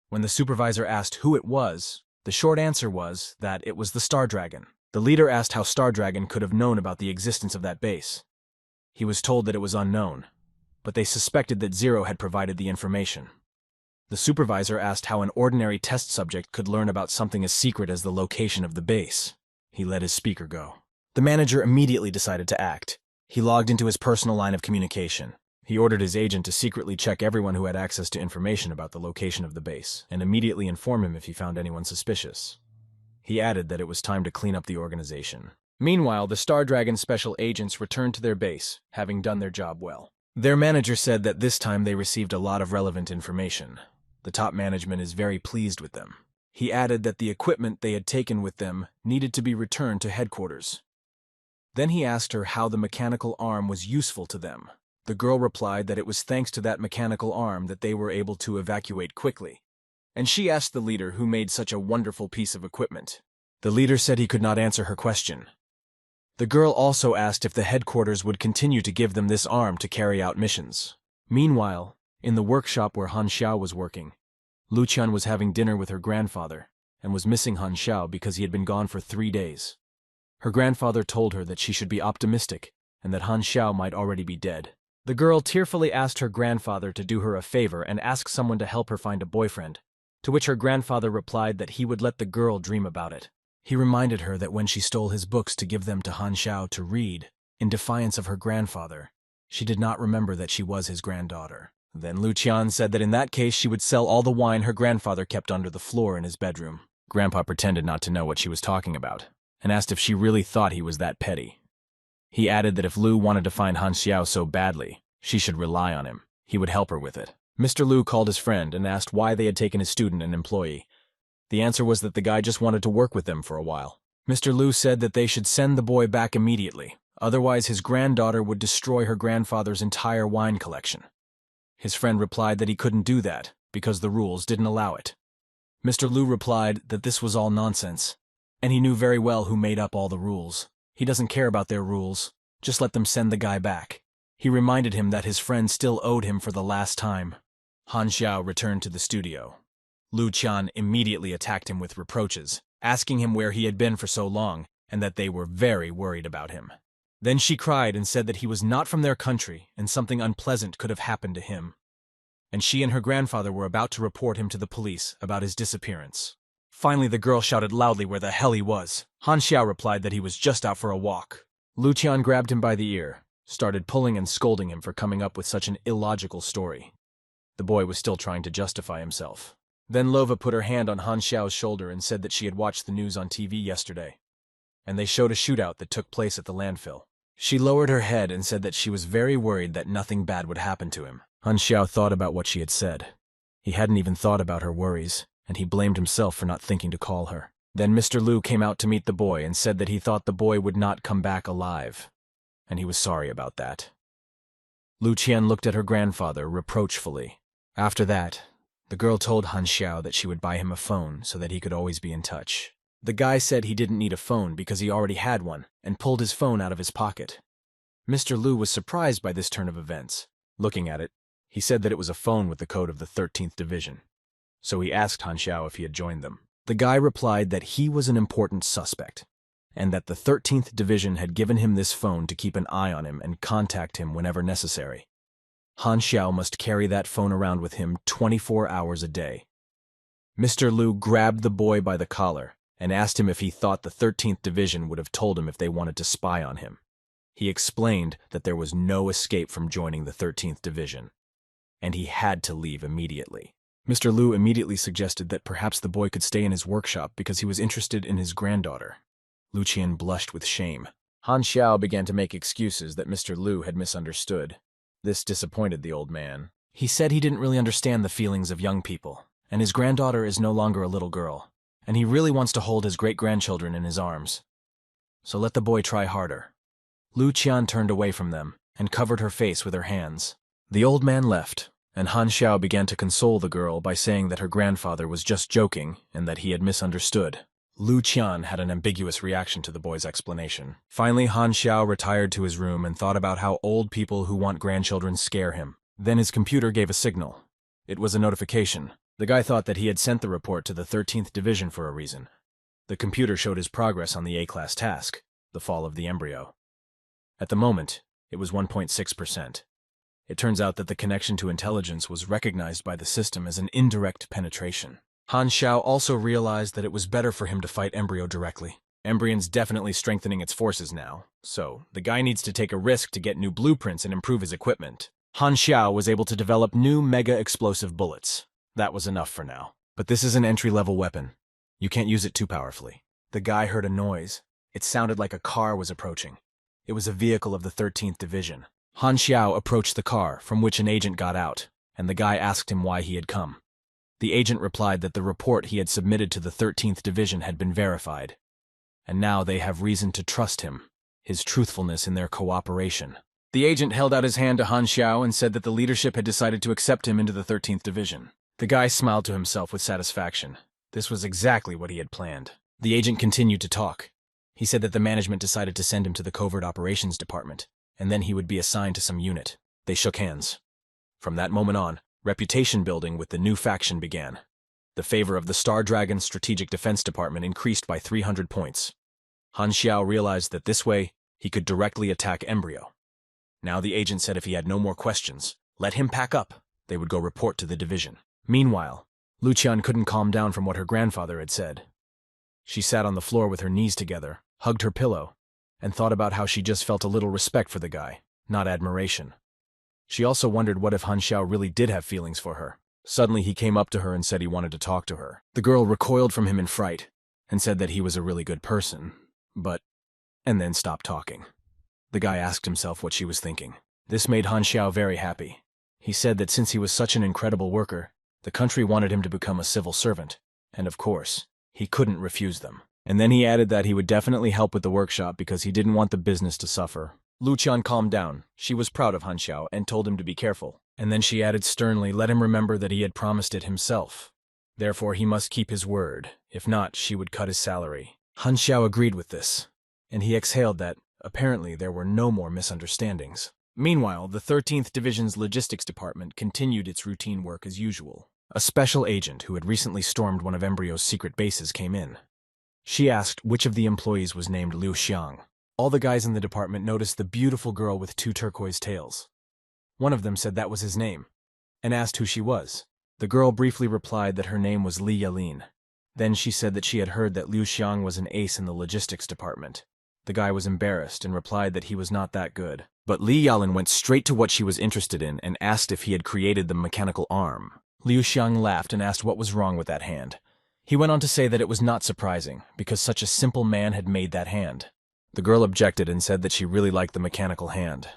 When the supervisor asked who it was, the short answer was that it was the Star Dragon. The leader asked how Star Dragon could have known about the existence of that base. He was told that it was unknown, but they suspected that Zero had provided the information. The supervisor asked how an ordinary test subject could learn about something as secret as the location of the base. He let his speaker go. The manager immediately decided to act. He logged into his personal line of communication. He ordered his agent to secretly check everyone who had access to information about the location of the base, and immediately inform him if he found anyone suspicious. He added that it was time to clean up the organization. Meanwhile, the Star Dragon special agents returned to their base, having done their job well. Their manager said that this time they received a lot of relevant information. The top management is very pleased with them. He added that the equipment they had taken with them needed to be returned to headquarters. Then he asked her how the mechanical arm was useful to them. The girl replied that it was thanks to that mechanical arm that they were able to evacuate quickly. And she asked the leader who made such a wonderful piece of equipment. The leader said he could not answer her question. The girl also asked if the headquarters would continue to give them this arm to carry out missions. Meanwhile, in the workshop where Han Xiao was working, Lu Qian was having dinner with her grandfather and was missing Han Xiao because he had been gone for 3 days. Her grandfather told her that she should be optimistic and that Han Xiao might already be dead. The girl tearfully asked her grandfather to do her a favor and ask someone to help her find a boyfriend, to which her grandfather replied that he would let the girl dream about it. He reminded her that when she stole his books to give them to Han Xiao to read, in defiance of her grandfather, she did not remember that she was his granddaughter. Then Lu Qian said that in that case she would sell all the wine her grandfather kept under the floor in his bedroom. Grandpa pretended not to know what she was talking about, and asked if she really thought he was that petty. He added that if Lu wanted to find Han Xiao so badly, she should rely on him. He would help her with it. Mr. Lu called his friend and asked why they had taken his student and employee. The answer was that the guy just wanted to work with them for a while. Mr. Lu said that they should send the boy back immediately, otherwise his granddaughter would destroy her grandfather's entire wine collection. His friend replied that he couldn't do that, because the rules didn't allow it. Mr. Lu replied that this was all nonsense, and he knew very well who made up all the rules. He doesn't care about their rules, just let them send the guy back. He reminded him that his friend still owed him for the last time. Han Xiao returned to the studio. Lu Qian immediately attacked him with reproaches, asking him where he had been for so long, and that they were very worried about him. Then she cried and said that he was not from their country and something unpleasant could have happened to him. And she and her grandfather were about to report him to the police about his disappearance. Finally, the girl shouted loudly where the hell he was. Han Xiao replied that he was just out for a walk. Lu Qian grabbed him by the ear, started pulling and scolding him for coming up with such an illogical story. The boy was still trying to justify himself. Then Lova put her hand on Han Xiao's shoulder and said that she had watched the news on TV yesterday, and they showed a shootout that took place at the landfill. She lowered her head and said that she was very worried that nothing bad would happen to him. Han Xiao thought about what she had said. He hadn't even thought about her worries, and he blamed himself for not thinking to call her. Then Mr. Lu came out to meet the boy and said that he thought the boy would not come back alive, and he was sorry about that. Lu Qian looked at her grandfather reproachfully. After that, the girl told Han Xiao that she would buy him a phone so that he could always be in touch. The guy said he didn't need a phone because he already had one and pulled his phone out of his pocket. Mr. Lu was surprised by this turn of events. Looking at it, he said that it was a phone with the code of the 13th Division. So he asked Han Xiao if he had joined them. The guy replied that he was an important suspect, and that the 13th Division had given him this phone to keep an eye on him and contact him whenever necessary. Han Xiao must carry that phone around with him 24 hours a day. Mr. Lu grabbed the boy by the collar and asked him if he thought the 13th Division would have told him if they wanted to spy on him. He explained that there was no escape from joining the 13th Division, and he had to leave immediately. Mr. Lu immediately suggested that perhaps the boy could stay in his workshop because he was interested in his granddaughter. Lu Qian blushed with shame. Han Xiao began to make excuses that Mr. Lu had misunderstood. This disappointed the old man. He said he didn't really understand the feelings of young people, and his granddaughter is no longer a little girl, and he really wants to hold his great-grandchildren in his arms. So let the boy try harder. Lu Qian turned away from them and covered her face with her hands. The old man left, and Han Xiao began to console the girl by saying that her grandfather was just joking and that he had misunderstood. Lu Qian had an ambiguous reaction to the boy's explanation. Finally, Han Xiao retired to his room and thought about how old people who want grandchildren scare him. Then his computer gave a signal. It was a notification. The guy thought that he had sent the report to the 13th Division for a reason. The computer showed his progress on the A-class task, the fall of the embryo. At the moment, it was 1.6%. It turns out that the connection to intelligence was recognized by the system as an indirect penetration. Han Xiao also realized that it was better for him to fight embryo directly. Embryon's definitely strengthening its forces now, so the guy needs to take a risk to get new blueprints and improve his equipment. Han Xiao was able to develop new mega-explosive bullets. That was enough for now. But this is an entry-level weapon. You can't use it too powerfully. The guy heard a noise. It sounded like a car was approaching. It was a vehicle of the 13th Division. Han Xiao approached the car, from which an agent got out, and the guy asked him why he had come. The agent replied that the report he had submitted to the 13th Division had been verified, and now they have reason to trust him, his truthfulness in their cooperation. The agent held out his hand to Han Xiao and said that the leadership had decided to accept him into the 13th Division. The guy smiled to himself with satisfaction. This was exactly what he had planned. The agent continued to talk. He said that the management decided to send him to the Covert Operations Department, and then he would be assigned to some unit. They shook hands. From that moment on, reputation building with the new faction began. The favor of the Star Dragon Strategic Defense Department increased by 300 points. Han Xiao realized that this way, he could directly attack Embryo. Now the agent said if he had no more questions, let him pack up. They would go report to the division. Meanwhile, Luqian couldn't calm down from what her grandfather had said. She sat on the floor with her knees together, hugged her pillow, and thought about how she just felt a little respect for the guy, not admiration. She also wondered what if Han Xiao really did have feelings for her. Suddenly he came up to her and said he wanted to talk to her. The girl recoiled from him in fright and said that he was a really good person, and then stopped talking. The guy asked himself what she was thinking. This made Han Xiao very happy. He said that since he was such an incredible worker, the country wanted him to become a civil servant, and of course, he couldn't refuse them. And then he added that he would definitely help with the workshop because he didn't want the business to suffer. Luqian calmed down. She was proud of Han Xiao and told him to be careful. And then she added sternly, let him remember that he had promised it himself. Therefore, he must keep his word. If not, she would cut his salary. Han Xiao agreed with this, and he exhaled that, apparently, there were no more misunderstandings. Meanwhile, the 13th Division's Logistics Department continued its routine work as usual. A special agent who had recently stormed one of Embryo's secret bases came in. She asked which of the employees was named Liu Xiang. All the guys in the department noticed the beautiful girl with 2 turquoise tails. One of them said that was his name, and asked who she was. The girl briefly replied that her name was Li Yalin. Then she said that she had heard that Liu Xiang was an ace in the logistics department. The guy was embarrassed and replied that he was not that good. But Li Yalin went straight to what she was interested in and asked if he had created the mechanical arm. Liu Xiang laughed and asked what was wrong with that hand. He went on to say that it was not surprising, because such a simple man had made that hand. The girl objected and said that she really liked the mechanical hand,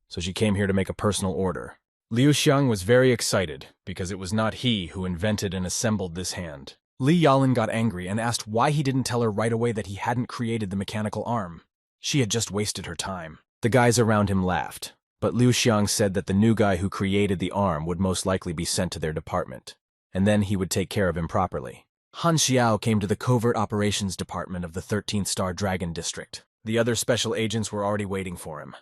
so she came here to make a personal order. Liu Xiang was very excited, because it was not he who invented and assembled this hand. Li Yalin got angry and asked why he didn't tell her right away that he hadn't created the mechanical arm. She had just wasted her time. The guys around him laughed, but Liu Xiang said that the new guy who created the arm would most likely be sent to their department, and then he would take care of him properly. Han Xiao came to the Covert Operations Department of the 13th Star Dragon District. The other special agents were already waiting for him.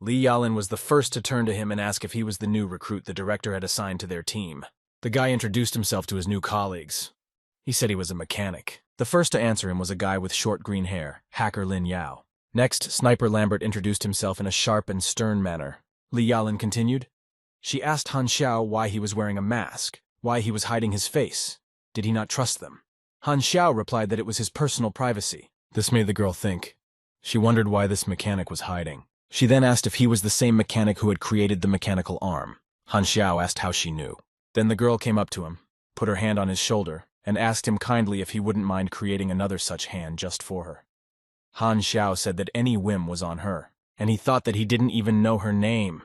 Li Yalin was the first to turn to him and ask if he was the new recruit the director had assigned to their team. The guy introduced himself to his new colleagues. He said he was a mechanic. The first to answer him was a guy with short green hair, Hacker Lin Yao. Next, Sniper Lambert introduced himself in a sharp and stern manner. Li Yalin continued. She asked Han Xiao why he was wearing a mask, why he was hiding his face. Did he not trust them? Han Xiao replied that it was his personal privacy. This made the girl think. She wondered why this mechanic was hiding. She then asked if he was the same mechanic who had created the mechanical arm. Han Xiao asked how she knew. Then the girl came up to him, put her hand on his shoulder, and asked him kindly if he wouldn't mind creating another such hand just for her. Han Xiao said that any whim was on her, and he thought that he didn't even know her name.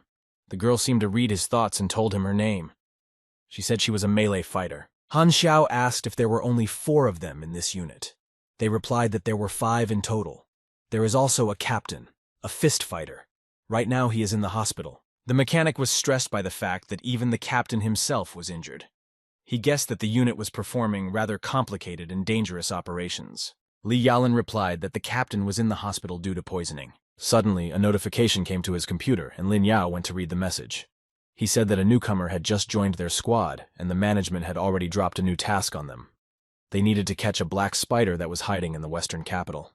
The girl seemed to read his thoughts and told him her name. She said she was a melee fighter. Han Xiao asked if there were only 4 of them in this unit. They replied that there were 5 in total. There is also a captain, a fist fighter. Right now he is in the hospital. The mechanic was stressed by the fact that even the captain himself was injured. He guessed that the unit was performing rather complicated and dangerous operations. Li Yalin replied that the captain was in the hospital due to poisoning. Suddenly, a notification came to his computer, and Lin Yao went to read the message. He said that a newcomer had just joined their squad, and the management had already dropped a new task on them. They needed to catch a black spider that was hiding in the western capital.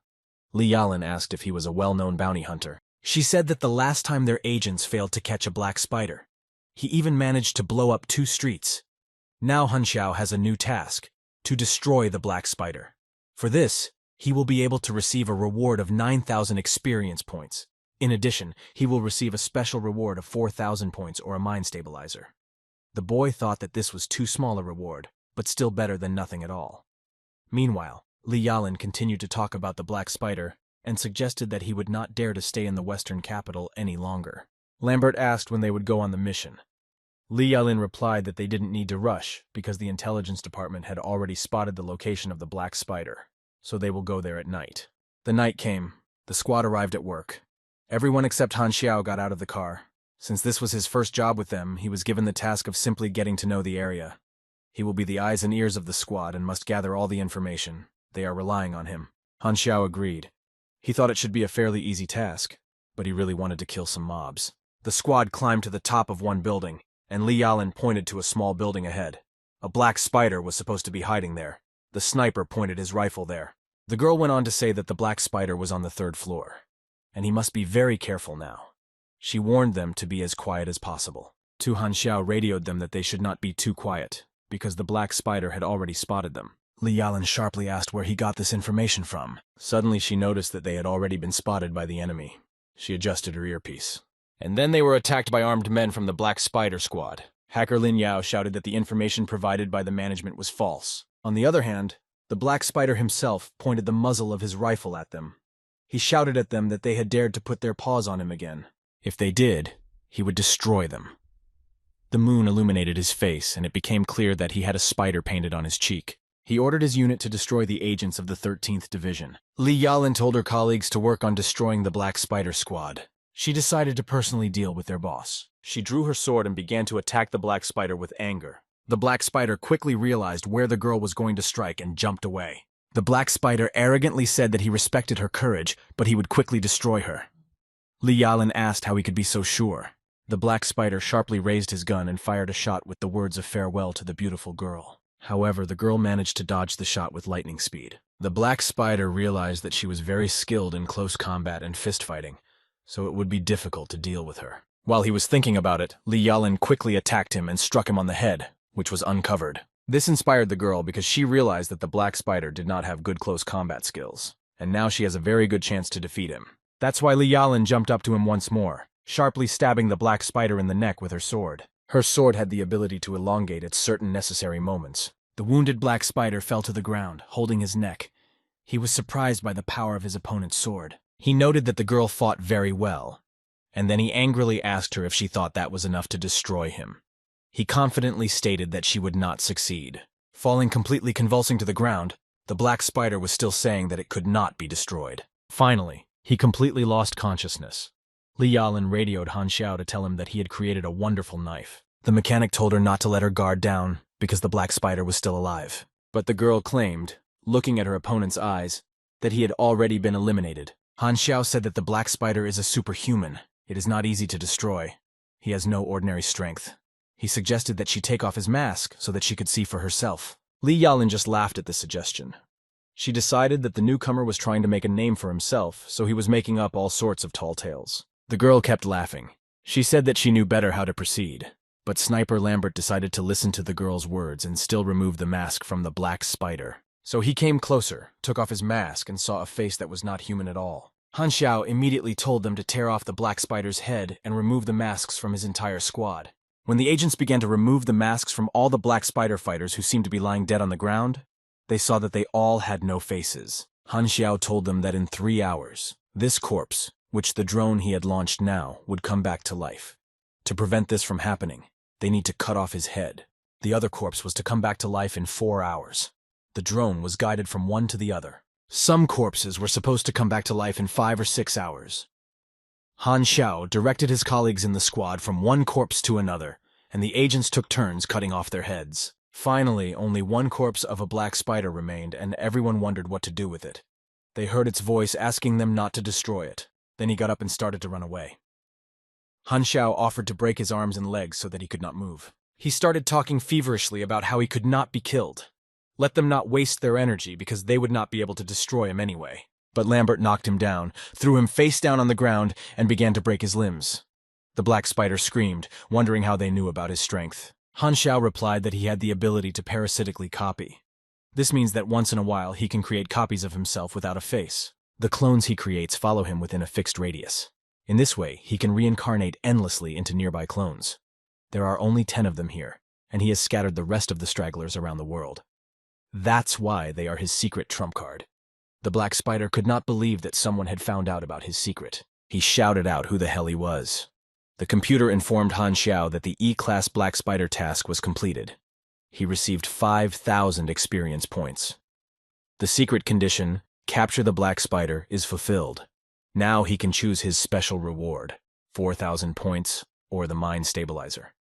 Li Yalin asked if he was a well-known bounty hunter. She said that the last time their agents failed to catch a black spider, he even managed to blow up 2 streets. Now Han Xiao has a new task, to destroy the black spider. For this, he will be able to receive a reward of 9,000 experience points. In addition, he will receive a special reward of 4,000 points or a mind stabilizer. The boy thought that this was too small a reward, but still better than nothing at all. Meanwhile, Li Yalin continued to talk about the black spider and suggested that he would not dare to stay in the western capital any longer. Lambert asked when they would go on the mission. Li Yalin replied that they didn't need to rush because the intelligence department had already spotted the location of the black spider, so they will go there at night. The night came. The squad arrived at work. Everyone except Han Xiao got out of the car. Since this was his first job with them, he was given the task of simply getting to know the area. He will be the eyes and ears of the squad and must gather all the information. They are relying on him. Han Xiao agreed. He thought it should be a fairly easy task, but he really wanted to kill some mobs. The squad climbed to the top of one building, and Li Yalin pointed to a small building ahead. A black spider was supposed to be hiding there. The sniper pointed his rifle there. The girl went on to say that the black spider was on the 3rd floor, and he must be very careful now. She warned them to be as quiet as possible. Han Xiao radioed them that they should not be too quiet, because the black spider had already spotted them. Li Yalin sharply asked where he got this information from. Suddenly she noticed that they had already been spotted by the enemy. She adjusted her earpiece. And then they were attacked by armed men from the Black Spider Squad. Hacker Lin Yao shouted that the information provided by the management was false. On the other hand, the Black Spider himself pointed the muzzle of his rifle at them. He shouted at them that they had dared to put their paws on him again. If they did, he would destroy them. The moon illuminated his face, and it became clear that he had a spider painted on his cheek. He ordered his unit to destroy the agents of the 13th Division. Li Yalin told her colleagues to work on destroying the Black Spider Squad. She decided to personally deal with their boss. She drew her sword and began to attack the Black Spider with anger. The Black Spider quickly realized where the girl was going to strike and jumped away. The Black Spider arrogantly said that he respected her courage, but he would quickly destroy her. Li Yalin asked how he could be so sure. The Black Spider sharply raised his gun and fired a shot with the words of farewell to the beautiful girl. However, the girl managed to dodge the shot with lightning speed. The Black Spider realized that she was very skilled in close combat and fist-fighting, so it would be difficult to deal with her. While he was thinking about it, Li Yalin quickly attacked him and struck him on the head, which was uncovered. This inspired the girl because she realized that the Black Spider did not have good close combat skills, and now she has a very good chance to defeat him. That's why Li Yalin jumped up to him once more, sharply stabbing the Black Spider in the neck with her sword. Her sword had the ability to elongate at certain necessary moments. The wounded Black Spider fell to the ground, holding his neck. He was surprised by the power of his opponent's sword. He noted that the girl fought very well, and then he angrily asked her if she thought that was enough to destroy him. He confidently stated that she would not succeed. Falling completely convulsing to the ground, the Black Spider was still saying that it could not be destroyed. Finally, he completely lost consciousness. Li Yalin radioed Han Xiao to tell him that he had created a wonderful knife. The mechanic told her not to let her guard down, because the Black Spider was still alive. But the girl claimed, looking at her opponent's eyes, that he had already been eliminated. Han Xiao said that the Black Spider is a superhuman. It is not easy to destroy. He has no ordinary strength. He suggested that she take off his mask so that she could see for herself. Li Yalin just laughed at this suggestion. She decided that the newcomer was trying to make a name for himself, so he was making up all sorts of tall tales. The girl kept laughing. She said that she knew better how to proceed. But Sniper Lambert decided to listen to the girl's words and still remove the mask from the Black Spider. So he came closer, took off his mask, and saw a face that was not human at all. Han Xiao immediately told them to tear off the Black Spider's head and remove the masks from his entire squad. When the agents began to remove the masks from all the Black Spider fighters who seemed to be lying dead on the ground, they saw that they all had no faces. Han Xiao told them that in 3 hours, this corpse, which the drone he had launched now, would come back to life. To prevent this from happening, they need to cut off his head. The other corpse was to come back to life in 4 hours. The drone was guided from one to the other. Some corpses were supposed to come back to life in 5 or 6 hours. Han Xiao directed his colleagues in the squad from one corpse to another, and the agents took turns cutting off their heads. Finally, only one corpse of a Black Spider remained, and everyone wondered what to do with it. They heard its voice asking them not to destroy it. Then he got up and started to run away. Han Xiao offered to break his arms and legs so that he could not move. He started talking feverishly about how he could not be killed. Let them not waste their energy because they would not be able to destroy him anyway. But Lambert knocked him down, threw him face down on the ground, and began to break his limbs. The Black Spider screamed, wondering how they knew about his strength. Han Xiao replied that he had the ability to parasitically copy. This means that once in a while he can create copies of himself without a face. The clones he creates follow him within a fixed radius. In this way, he can reincarnate endlessly into nearby clones. There are only 10 of them here, and he has scattered the rest of the stragglers around the world. That's why they are his secret trump card. The Black Spider could not believe that someone had found out about his secret. He shouted out who the hell he was. The computer informed Han Xiao that the E-Class Black Spider task was completed. He received 5,000 experience points. The secret condition, capture the Black Spider, is fulfilled. Now he can choose his special reward, 4,000 points or the Mind Stabilizer.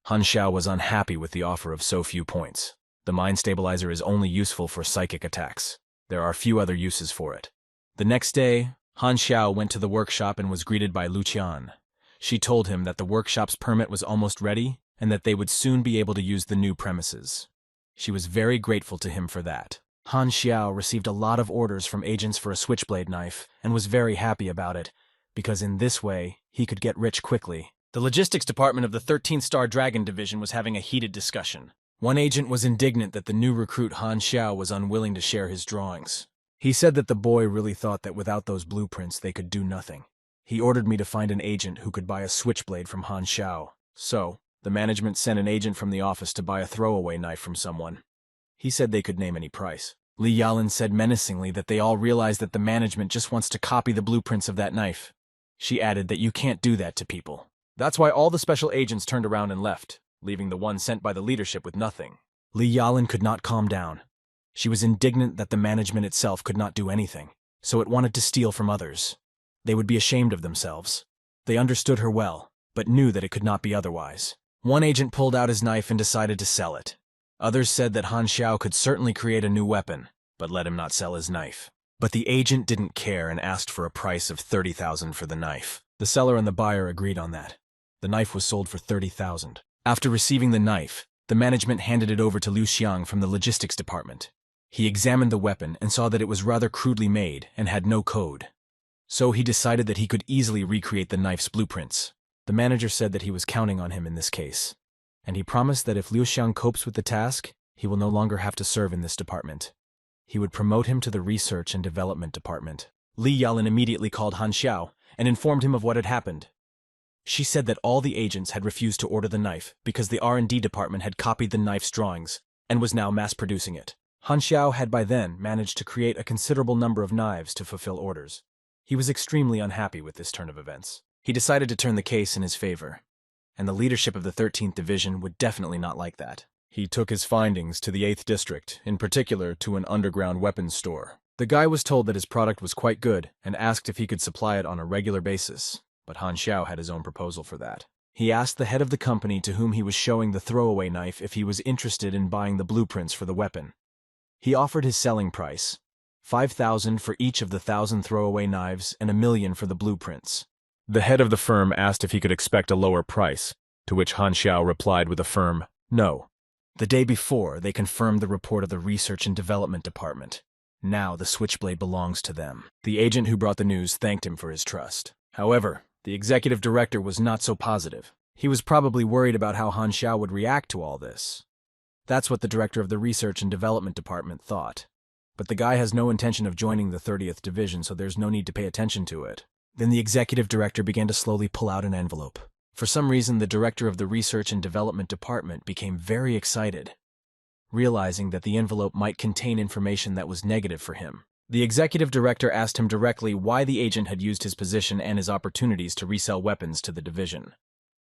Han Xiao was unhappy with the offer of so few points. The Mind Stabilizer is only useful for psychic attacks. There are few other uses for it. The next day, Han Xiao went to the workshop and was greeted by Lu Qian. She told him that the workshop's permit was almost ready and that they would soon be able to use the new premises. She was very grateful to him for that. Han Xiao received a lot of orders from agents for a switchblade knife and was very happy about it, because in this way, he could get rich quickly. The logistics department of the 13th Star Dragon Division was having a heated discussion. One agent was indignant that the new recruit Han Xiao was unwilling to share his drawings. He said that the boy really thought that without those blueprints they could do nothing. He ordered me to find an agent who could buy a switchblade from Han Xiao. So, the management sent an agent from the office to buy a throwaway knife from someone. He said they could name any price. Li Yalin said menacingly that they all realize that the management just wants to copy the blueprints of that knife. She added that you can't do that to people. That's why all the special agents turned around and left, leaving the one sent by the leadership with nothing. Li Yalin could not calm down. She was indignant that the management itself could not do anything, so it wanted to steal from others. They would be ashamed of themselves. They understood her well, but knew that it could not be otherwise. One agent pulled out his knife and decided to sell it. Others said that Han Xiao could certainly create a new weapon, but let him not sell his knife. But the agent didn't care and asked for a price of 30,000 for the knife. The seller and the buyer agreed on that. The knife was sold for 30,000. After receiving the knife, the management handed it over to Liu Xiang from the logistics department. He examined the weapon and saw that it was rather crudely made and had no code. So he decided that he could easily recreate the knife's blueprints. The manager said that he was counting on him in this case, and he promised that if Liu Xiang copes with the task, he will no longer have to serve in this department. He would promote him to the research and development department. Li Yalin immediately called Han Xiao and informed him of what had happened. She said that all the agents had refused to order the knife because the R&D department had copied the knife's drawings and was now mass-producing it. Han Xiao had by then managed to create a considerable number of knives to fulfill orders. He was extremely unhappy with this turn of events. He decided to turn the case in his favor, and the leadership of the 13th Division would definitely not like that. He took his findings to the 8th District, in particular to an underground weapons store. The guy was told that his product was quite good and asked if he could supply it on a regular basis, but Han Xiao had his own proposal for that. He asked the head of the company to whom he was showing the throwaway knife if he was interested in buying the blueprints for the weapon. He offered his selling price, 5,000 for each of the 1,000 throwaway knives and 1,000,000 for the blueprints. The head of the firm asked if he could expect a lower price, to which Han Xiao replied with a firm no. The day before, they confirmed the report of the Research and Development Department. Now the switchblade belongs to them. The agent who brought the news thanked him for his trust. However, the executive director was not so positive. He was probably worried about how Han Xiao would react to all this. That's what the director of the Research and Development Department thought. But the guy has no intention of joining the 30th Division, so there's no need to pay attention to it. Then the executive director began to slowly pull out an envelope. For some reason, the director of the Research and Development Department became very excited, realizing that the envelope might contain information that was negative for him. The executive director asked him directly why the agent had used his position and his opportunities to resell weapons to the division.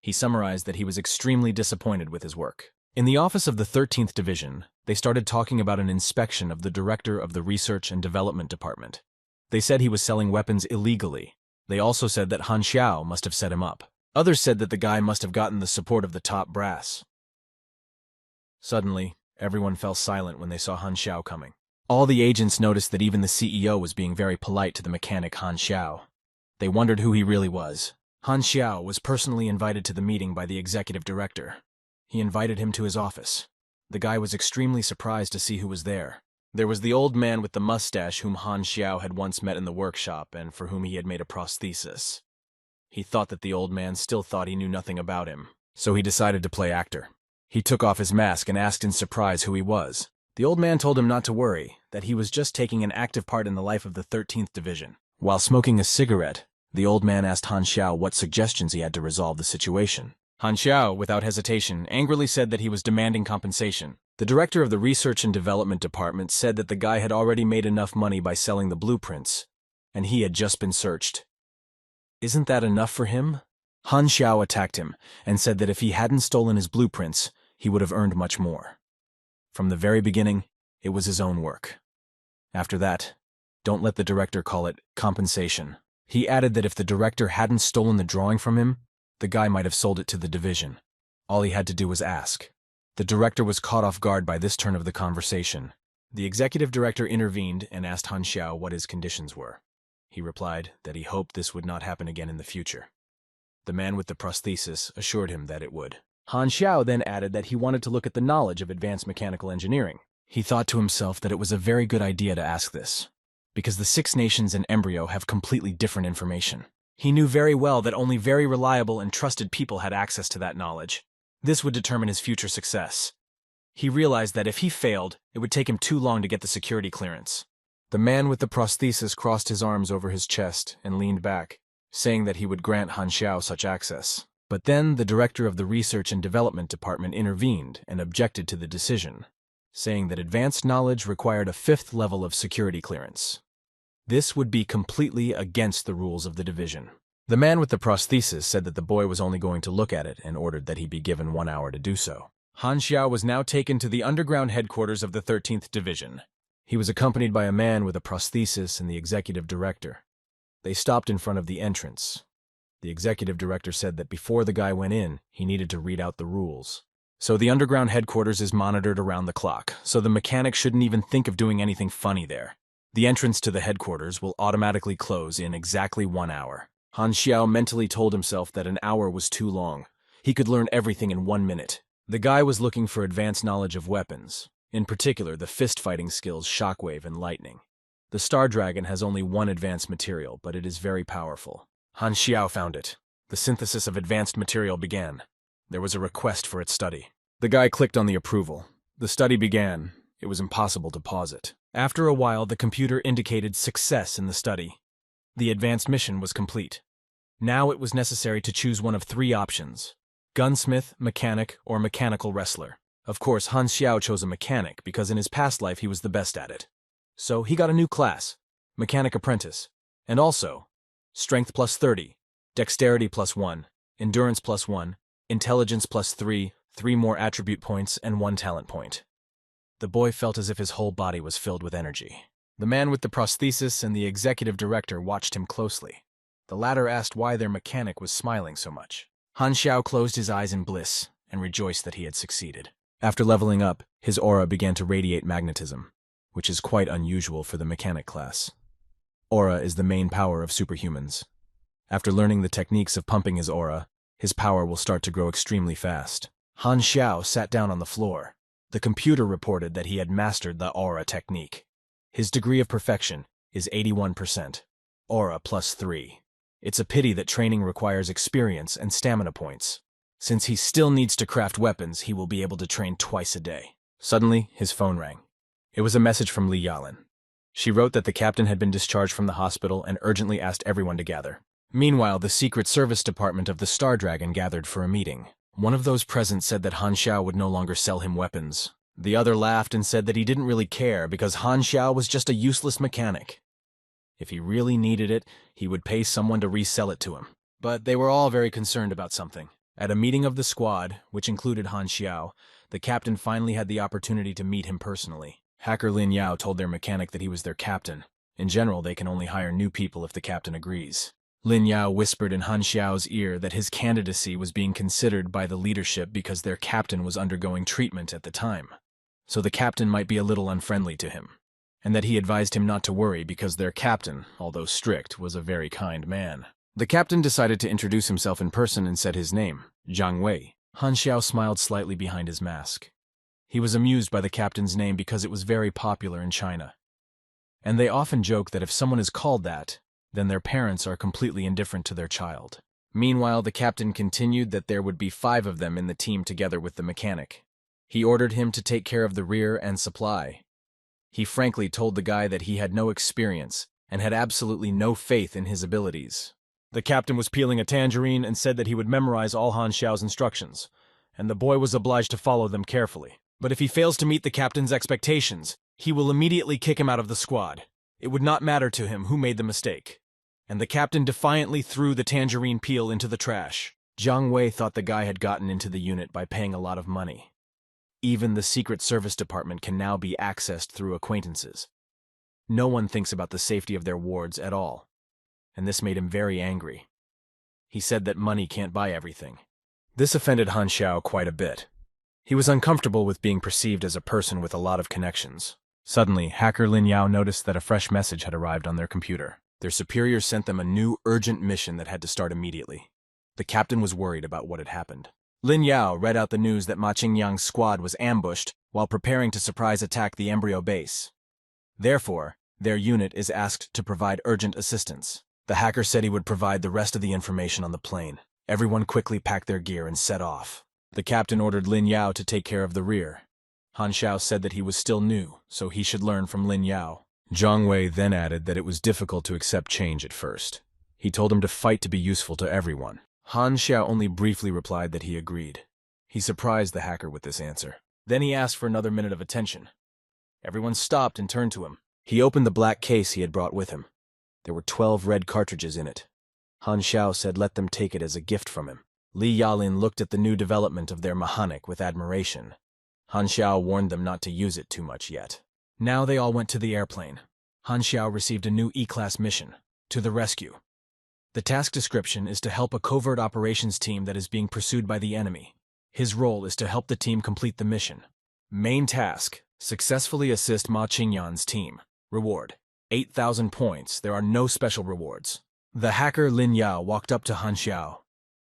He summarized that he was extremely disappointed with his work. In the office of the 13th Division, they started talking about an inspection of the director of the Research and Development Department. They said he was selling weapons illegally. They also said that Han Xiao must have set him up. Others said that the guy must have gotten the support of the top brass. Suddenly, everyone fell silent when they saw Han Xiao coming. All the agents noticed that even the CEO was being very polite to the mechanic Han Xiao. They wondered who he really was. Han Xiao was personally invited to the meeting by the executive director. He invited him to his office. The guy was extremely surprised to see who was there. There was the old man with the mustache whom Han Xiao had once met in the workshop and for whom he had made a prosthesis. He thought that the old man still thought he knew nothing about him, so he decided to play actor. He took off his mask and asked in surprise who he was. The old man told him not to worry, that he was just taking an active part in the life of the 13th Division. While smoking a cigarette, the old man asked Han Xiao what suggestions he had to resolve the situation. Han Xiao, without hesitation, angrily said that he was demanding compensation. The director of the Research and Development Department said that the guy had already made enough money by selling the blueprints, and he had just been searched. Isn't that enough for him? Han Xiao attacked him and said that if he hadn't stolen his blueprints, he would have earned much more. From the very beginning, it was his own work. After that, don't let the director call it compensation. He added that if the director hadn't stolen the drawing from him, the guy might have sold it to the division. All he had to do was ask. The director was caught off guard by this turn of the conversation. The executive director intervened and asked Han Xiao what his conditions were. He replied that he hoped this would not happen again in the future. The man with the prosthesis assured him that it would. Han Xiao then added that he wanted to look at the knowledge of advanced mechanical engineering. He thought to himself that it was a very good idea to ask this, because the Six Nations and Embryo have completely different information. He knew very well that only very reliable and trusted people had access to that knowledge. This would determine his future success. He realized that if he failed, it would take him too long to get the security clearance. The man with the prosthesis crossed his arms over his chest and leaned back, saying that he would grant Han Xiao such access. But then the director of the Research and Development Department intervened and objected to the decision, saying that advanced knowledge required a 5th level of security clearance. This would be completely against the rules of the division. The man with the prosthesis said that the boy was only going to look at it and ordered that he be given 1 hour to do so. Han Xiao was now taken to the underground headquarters of the 13th Division. He was accompanied by a man with a prosthesis and the executive director. They stopped in front of the entrance. The executive director said that before the guy went in, he needed to read out the rules. So the underground headquarters is monitored around the clock, so the mechanic shouldn't even think of doing anything funny there. The entrance to the headquarters will automatically close in exactly 1 hour. Han Xiao mentally told himself that an hour was too long. He could learn everything in 1 minute. The guy was looking for advanced knowledge of weapons, in particular the fist-fighting skills Shockwave and Lightning. The Star Dragon has only one advanced material, but it is very powerful. Han Xiao found it. The synthesis of advanced material began. There was a request for its study. The guy clicked on the approval. The study began. It was impossible to pause it. After a while, the computer indicated success in the study. The advanced mission was complete. Now it was necessary to choose one of 3 options: gunsmith, mechanic, or mechanical wrestler. Of course, Han Xiao chose a mechanic because in his past life he was the best at it. So he got a new class, Mechanic Apprentice, and also Strength plus 30, Dexterity plus 1, Endurance plus 1, Intelligence plus 3, 3 more attribute points, and 1 talent point. The boy felt as if his whole body was filled with energy. The man with the prosthesis and the executive director watched him closely. The latter asked why their mechanic was smiling so much. Han Xiao closed his eyes in bliss and rejoiced that he had succeeded. After leveling up, his aura began to radiate magnetism, which is quite unusual for the mechanic class. Aura is the main power of superhumans. After learning the techniques of pumping his aura, his power will start to grow extremely fast. Han Xiao sat down on the floor. The computer reported that he had mastered the aura technique. His degree of perfection is 81%. Aura plus 3. It's a pity that training requires experience and stamina points. Since he still needs to craft weapons, he will be able to train twice a day. Suddenly, his phone rang. It was a message from Li Yalin. She wrote that the captain had been discharged from the hospital and urgently asked everyone to gather. Meanwhile, the Secret Service Department of the Star Dragon gathered for a meeting. One of those present said that Han Xiao would no longer sell him weapons. The other laughed and said that he didn't really care because Han Xiao was just a useless mechanic. If he really needed it, he would pay someone to resell it to him. But they were all very concerned about something. At a meeting of the squad, which included Han Xiao, the captain finally had the opportunity to meet him personally. Hacker Lin Yao told their mechanic that he was their captain. In general, they can only hire new people if the captain agrees. Lin Yao whispered in Han Xiao's ear that his candidacy was being considered by the leadership because their captain was undergoing treatment at the time. So the captain might be a little unfriendly to him, and that he advised him not to worry because their captain, although strict, was a very kind man. The captain decided to introduce himself in person and said his name, Zhang Wei. Han Xiao smiled slightly behind his mask. He was amused by the captain's name because it was very popular in China. And they often joke that if someone is called that, then their parents are completely indifferent to their child. Meanwhile, the captain continued that there would be 5 of them in the team together with the mechanic. He ordered him to take care of the rear and supply. He frankly told the guy that he had no experience and had absolutely no faith in his abilities. The captain was peeling a tangerine and said that he would memorize all Han Xiao's instructions, and the boy was obliged to follow them carefully. But if he fails to meet the captain's expectations, he will immediately kick him out of the squad. It would not matter to him who made the mistake. And the captain defiantly threw the tangerine peel into the trash. Zhang Wei thought the guy had gotten into the unit by paying a lot of money. Even the Secret Service Department can now be accessed through acquaintances. No one thinks about the safety of their wards at all, and this made him very angry. He said that money can't buy everything. This offended Han Xiao quite a bit. He was uncomfortable with being perceived as a person with a lot of connections. Suddenly, hacker Lin Yao noticed that a fresh message had arrived on their computer. Their superior sent them a new, urgent mission that had to start immediately. The captain was worried about what had happened. Lin Yao read out the news that Ma Qingyang's squad was ambushed while preparing to surprise attack the embryo base. Therefore, their unit is asked to provide urgent assistance. The hacker said he would provide the rest of the information on the plane. Everyone quickly packed their gear and set off. The captain ordered Lin Yao to take care of the rear. Han Xiao said that he was still new, so he should learn from Lin Yao. Zhang Wei then added that it was difficult to accept change at first. He told him to fight to be useful to everyone. Han Xiao only briefly replied that he agreed. He surprised the hacker with this answer. Then he asked for another minute of attention. Everyone stopped and turned to him. He opened the black case he had brought with him. There were 12 red cartridges in it. Han Xiao said let them take it as a gift from him. Li Yalin looked at the new development of their mechanic with admiration. Han Xiao warned them not to use it too much yet. Now they all went to the airplane. Han Xiao received a new E-class mission, to the rescue. The task description is to help a covert operations team that is being pursued by the enemy. His role is to help the team complete the mission. Main task, successfully assist Ma Qingyan's team. Reward, 8,000 points. There are no special rewards. The hacker Lin Yao walked up to Han Xiao,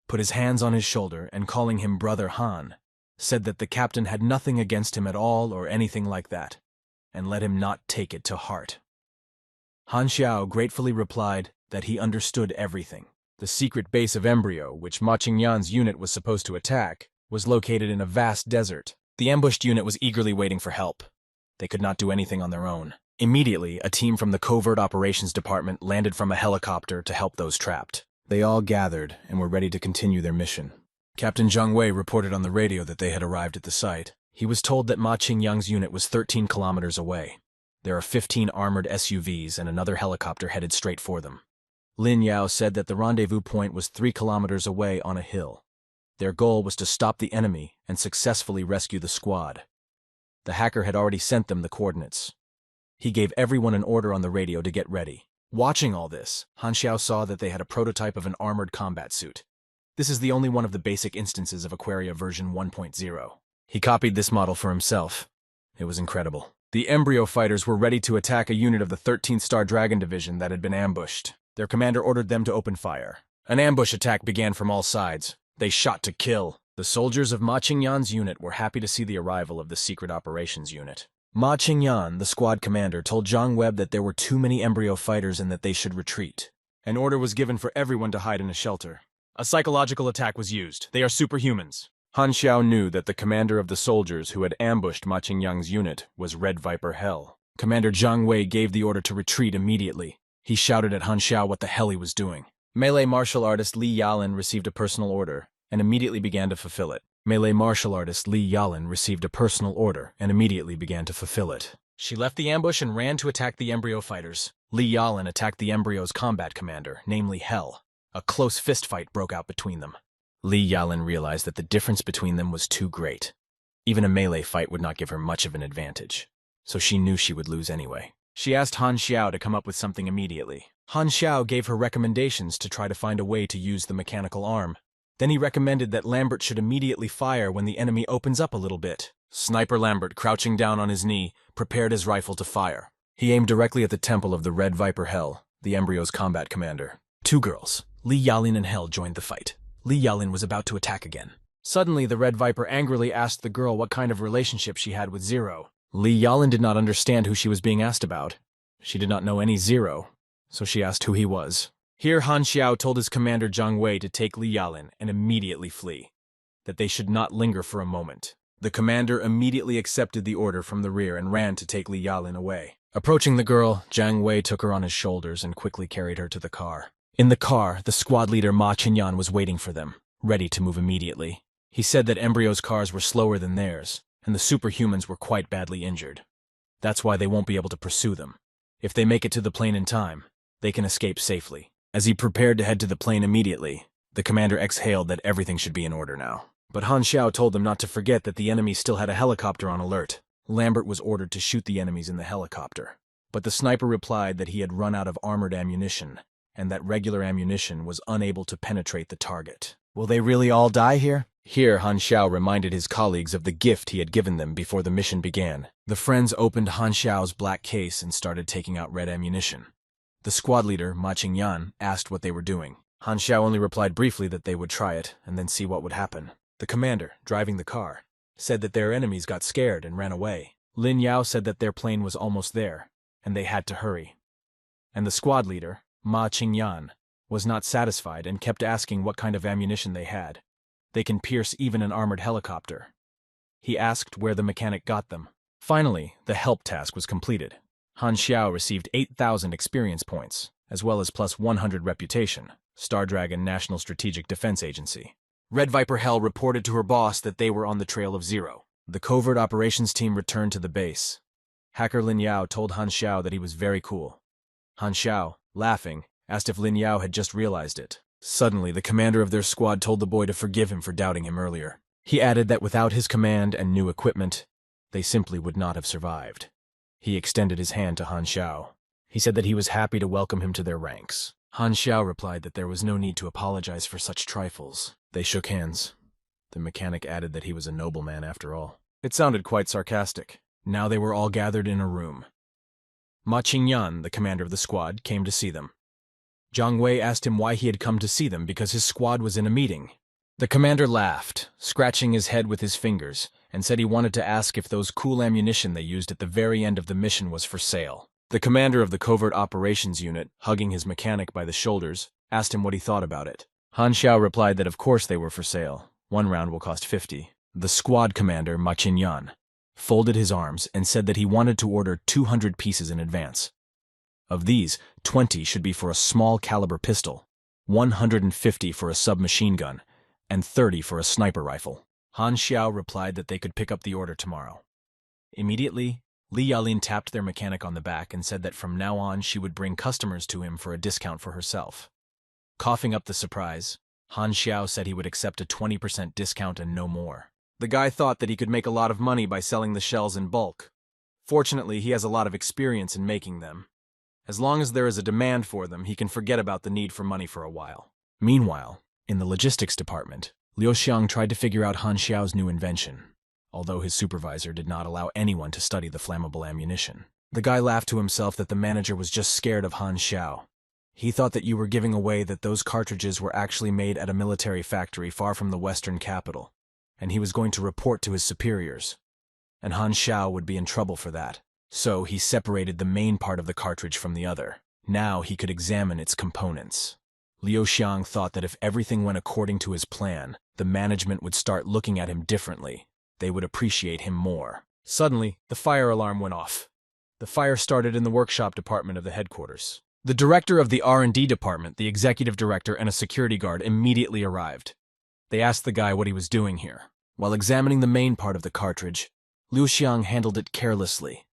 put his hands on his shoulder, and calling him Brother Han, said that the captain had nothing against him at all or anything like that, and let him not take it to heart. Han Xiao gratefully replied that he understood everything. The secret base of Embryo, which Ma Qingyan's unit was supposed to attack, was located in a vast desert. The ambushed unit was eagerly waiting for help. They could not do anything on their own. Immediately, a team from the Covert Operations Department landed from a helicopter to help those trapped. They all gathered and were ready to continue their mission. Captain Zhang Wei reported on the radio that they had arrived at the site. He was told that Ma Qingyang's unit was 13 kilometers away. There are 15 armored SUVs and another helicopter headed straight for them. Lin Yao said that the rendezvous point was 3 kilometers away on a hill. Their goal was to stop the enemy and successfully rescue the squad. The hacker had already sent them the coordinates. He gave everyone an order on the radio to get ready. Watching all this, Han Xiao saw that they had a prototype of an armored combat suit. This is the only one of the basic instances of Aquaria version 1.0. He copied this model for himself. It was incredible. The embryo fighters were ready to attack a unit of the 13th Star Dragon Division that had been ambushed. Their commander ordered them to open fire. An ambush attack began from all sides. They shot to kill. The soldiers of Ma Qingyan's unit were happy to see the arrival of the Secret Operations Unit. Ma Qingyan, the squad commander, told Zhang Web that there were too many embryo fighters and that they should retreat. An order was given for everyone to hide in a shelter. A psychological attack was used. They are superhumans. Han Xiao knew that the commander of the soldiers who had ambushed Ma Qingyang's unit was Red Viper Hell. Commander Zhang Wei gave the order to retreat immediately. He shouted at Han Xiao what the hell he was doing. Melee martial artist Li Yalin received a personal order and immediately began to fulfill it. Melee martial artist Li Yalin received a personal order and immediately began to fulfill it. She left the ambush and ran to attack the embryo fighters. Li Yalin attacked the embryo's combat commander, namely Hell. A close fistfight broke out between them. Li Yalin realized that the difference between them was too great. Even a melee fight would not give her much of an advantage, so she knew she would lose anyway. She asked Han Xiao to come up with something immediately. Han Xiao gave her recommendations to try to find a way to use the mechanical arm. Then he recommended that Lambert should immediately fire when the enemy opens up a little bit. Sniper Lambert, crouching down on his knee, prepared his rifle to fire. He aimed directly at the temple of the Red Viper Hell, the embryo's combat commander. Two girls, Li Yalin and Hell, joined the fight. Li Yalin was about to attack again. Suddenly, the Red Viper angrily asked the girl what kind of relationship she had with Zero. Li Yalin did not understand who she was being asked about. She did not know any Zero, so she asked who he was. Here Han Xiao told his commander Zhang Wei to take Li Yalin and immediately flee, that they should not linger for a moment. The commander immediately accepted the order from the rear and ran to take Li Yalin away. Approaching the girl, Zhang Wei took her on his shoulders and quickly carried her to the car. In the car, the squad leader Ma Qingyan was waiting for them, ready to move immediately. He said that Embryo's cars were slower than theirs, and the superhumans were quite badly injured. That's why they won't be able to pursue them. If they make it to the plane in time, they can escape safely. As he prepared to head to the plane immediately, the commander exhaled that everything should be in order now. But Han Xiao told them not to forget that the enemy still had a helicopter on alert. Lambert was ordered to shoot the enemies in the helicopter. But the sniper replied that he had run out of armored ammunition, and that regular ammunition was unable to penetrate the target. Will they really all die here? Here, Han Xiao reminded his colleagues of the gift he had given them before the mission began. The friends opened Han Xiao's black case and started taking out red ammunition. The squad leader, Ma Qingyan, asked what they were doing. Han Xiao only replied briefly that they would try it and then see what would happen. The commander, driving the car, said that their enemies got scared and ran away. Lin Yao said that their plane was almost there, and they had to hurry. And the squad leader, Ma Qingyan, was not satisfied and kept asking what kind of ammunition they had. They can pierce even an armored helicopter. He asked where the mechanic got them. Finally, the help task was completed. Han Xiao received 8,000 experience points, as well as plus 100 reputation, Star Dragon National Strategic Defense Agency. Red Viper Hell reported to her boss that they were on the trail of Zero. The covert operations team returned to the base. Hacker Lin Yao told Han Xiao that he was very cool. Han Xiao, laughing, asked if Lin Yao had just realized it. Suddenly, the commander of their squad told the boy to forgive him for doubting him earlier. He added that without his command and new equipment, they simply would not have survived. He extended his hand to Han Xiao. He said that he was happy to welcome him to their ranks. Han Xiao replied that there was no need to apologize for such trifles. They shook hands. The mechanic added that he was a nobleman after all. It sounded quite sarcastic. Now they were all gathered in a room. Ma Qingyan, the commander of the squad, came to see them. Zhang Wei asked him why he had come to see them because his squad was in a meeting. The commander laughed, scratching his head with his fingers, and said he wanted to ask if those cool ammunition they used at the very end of the mission was for sale. The commander of the covert operations unit, hugging his mechanic by the shoulders, asked him what he thought about it. Han Xiao replied that of course they were for sale. 1 round will cost 50. The squad commander, Ma Qingyan, folded his arms and said that he wanted to order 200 pieces in advance. Of these, 20 should be for a small caliber pistol, 150 for a submachine gun, and 30 for a sniper rifle. Han Xiao replied that they could pick up the order tomorrow. Immediately, Li Yalin tapped their mechanic on the back and said that from now on she would bring customers to him for a discount for herself. Coughing up the surprise, Han Xiao said he would accept a 20% discount and no more. The guy thought that he could make a lot of money by selling the shells in bulk. Fortunately, he has a lot of experience in making them. As long as there is a demand for them, he can forget about the need for money for a while. Meanwhile, in the logistics department, Liu Xiang tried to figure out Han Xiao's new invention, although his supervisor did not allow anyone to study the flammable ammunition. The guy laughed to himself that the manager was just scared of Han Xiao. He thought that you were giving away that those cartridges were actually made at a military factory far from the western capital, and he was going to report to his superiors. And Han Xiao would be in trouble for that. So he separated the main part of the cartridge from the other. Now he could examine its components. Liu Xiang thought that if everything went according to his plan, the management would start looking at him differently. They would appreciate him more. Suddenly, the fire alarm went off. The fire started in the workshop department of the headquarters. The director of the R&D department, the executive director, and a security guard immediately arrived. They asked the guy what he was doing here. While examining the main part of the cartridge, Liu Xiang handled it carelessly,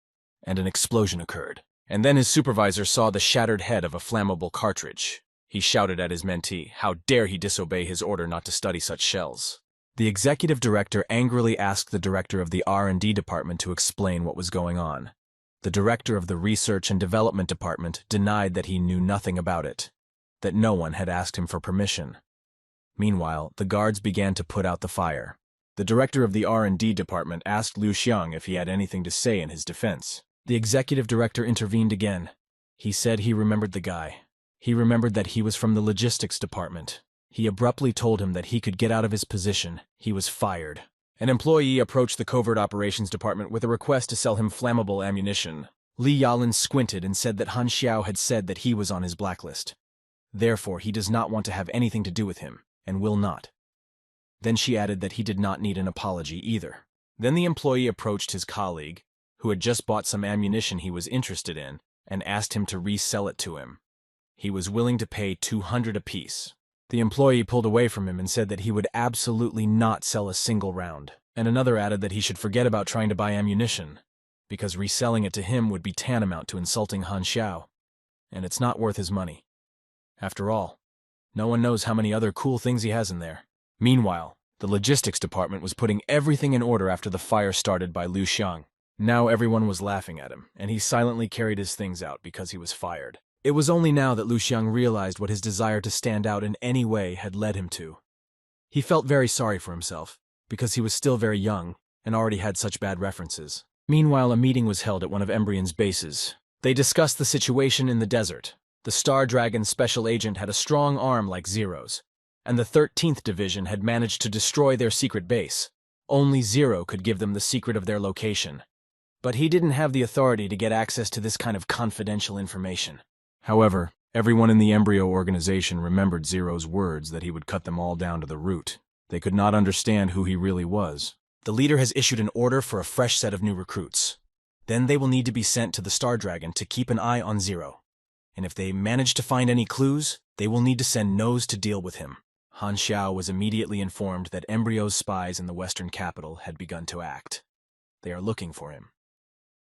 and an explosion occurred. And then his supervisor saw the shattered head of a flammable cartridge. He shouted at his mentee, how dare he disobey his order not to study such shells. The executive director angrily asked the director of the R&D department to explain what was going on. The director of the research and development department denied that he knew nothing about it, that no one had asked him for permission. Meanwhile, the guards began to put out the fire. The director of the R&D department asked Liu Xiang if he had anything to say in his defense. The executive director intervened again. He said he remembered the guy. He remembered that he was from the logistics department. He abruptly told him that he could get out of his position. He was fired. An employee approached the covert operations department with a request to sell him flammable ammunition. Li Yalin squinted and said that Han Xiao had said that he was on his blacklist. Therefore, he does not want to have anything to do with him, and will not. Then she added that he did not need an apology either. Then the employee approached his colleague, who had just bought some ammunition he was interested in, and asked him to resell it to him. He was willing to pay 200 apiece. The employee pulled away from him and said that he would absolutely not sell a single round. And another added that he should forget about trying to buy ammunition, because reselling it to him would be tantamount to insulting Han Xiao, and it's not worth his money. After all, no one knows how many other cool things he has in there. Meanwhile, the logistics department was putting everything in order after the fire started by Liu Xiang. Now everyone was laughing at him, and he silently carried his things out because he was fired. It was only now that Liu Xiang realized what his desire to stand out in any way had led him to. He felt very sorry for himself, because he was still very young and already had such bad references. Meanwhile, a meeting was held at one of Embrion's bases. They discussed the situation in the desert. The Star Dragon's special agent had a strong arm like Zero's, and the 13th Division had managed to destroy their secret base. Only Zero could give them the secret of their location. But he didn't have the authority to get access to this kind of confidential information. However, everyone in the embryo organization remembered Zero's words that he would cut them all down to the root. They could not understand who he really was. The leader has issued an order for a fresh set of new recruits. Then they will need to be sent to the Star Dragon to keep an eye on Zero. And if they manage to find any clues, they will need to send Nose to deal with him. Han Xiao was immediately informed that Embryo's spies in the western capital had begun to act. They are looking for him.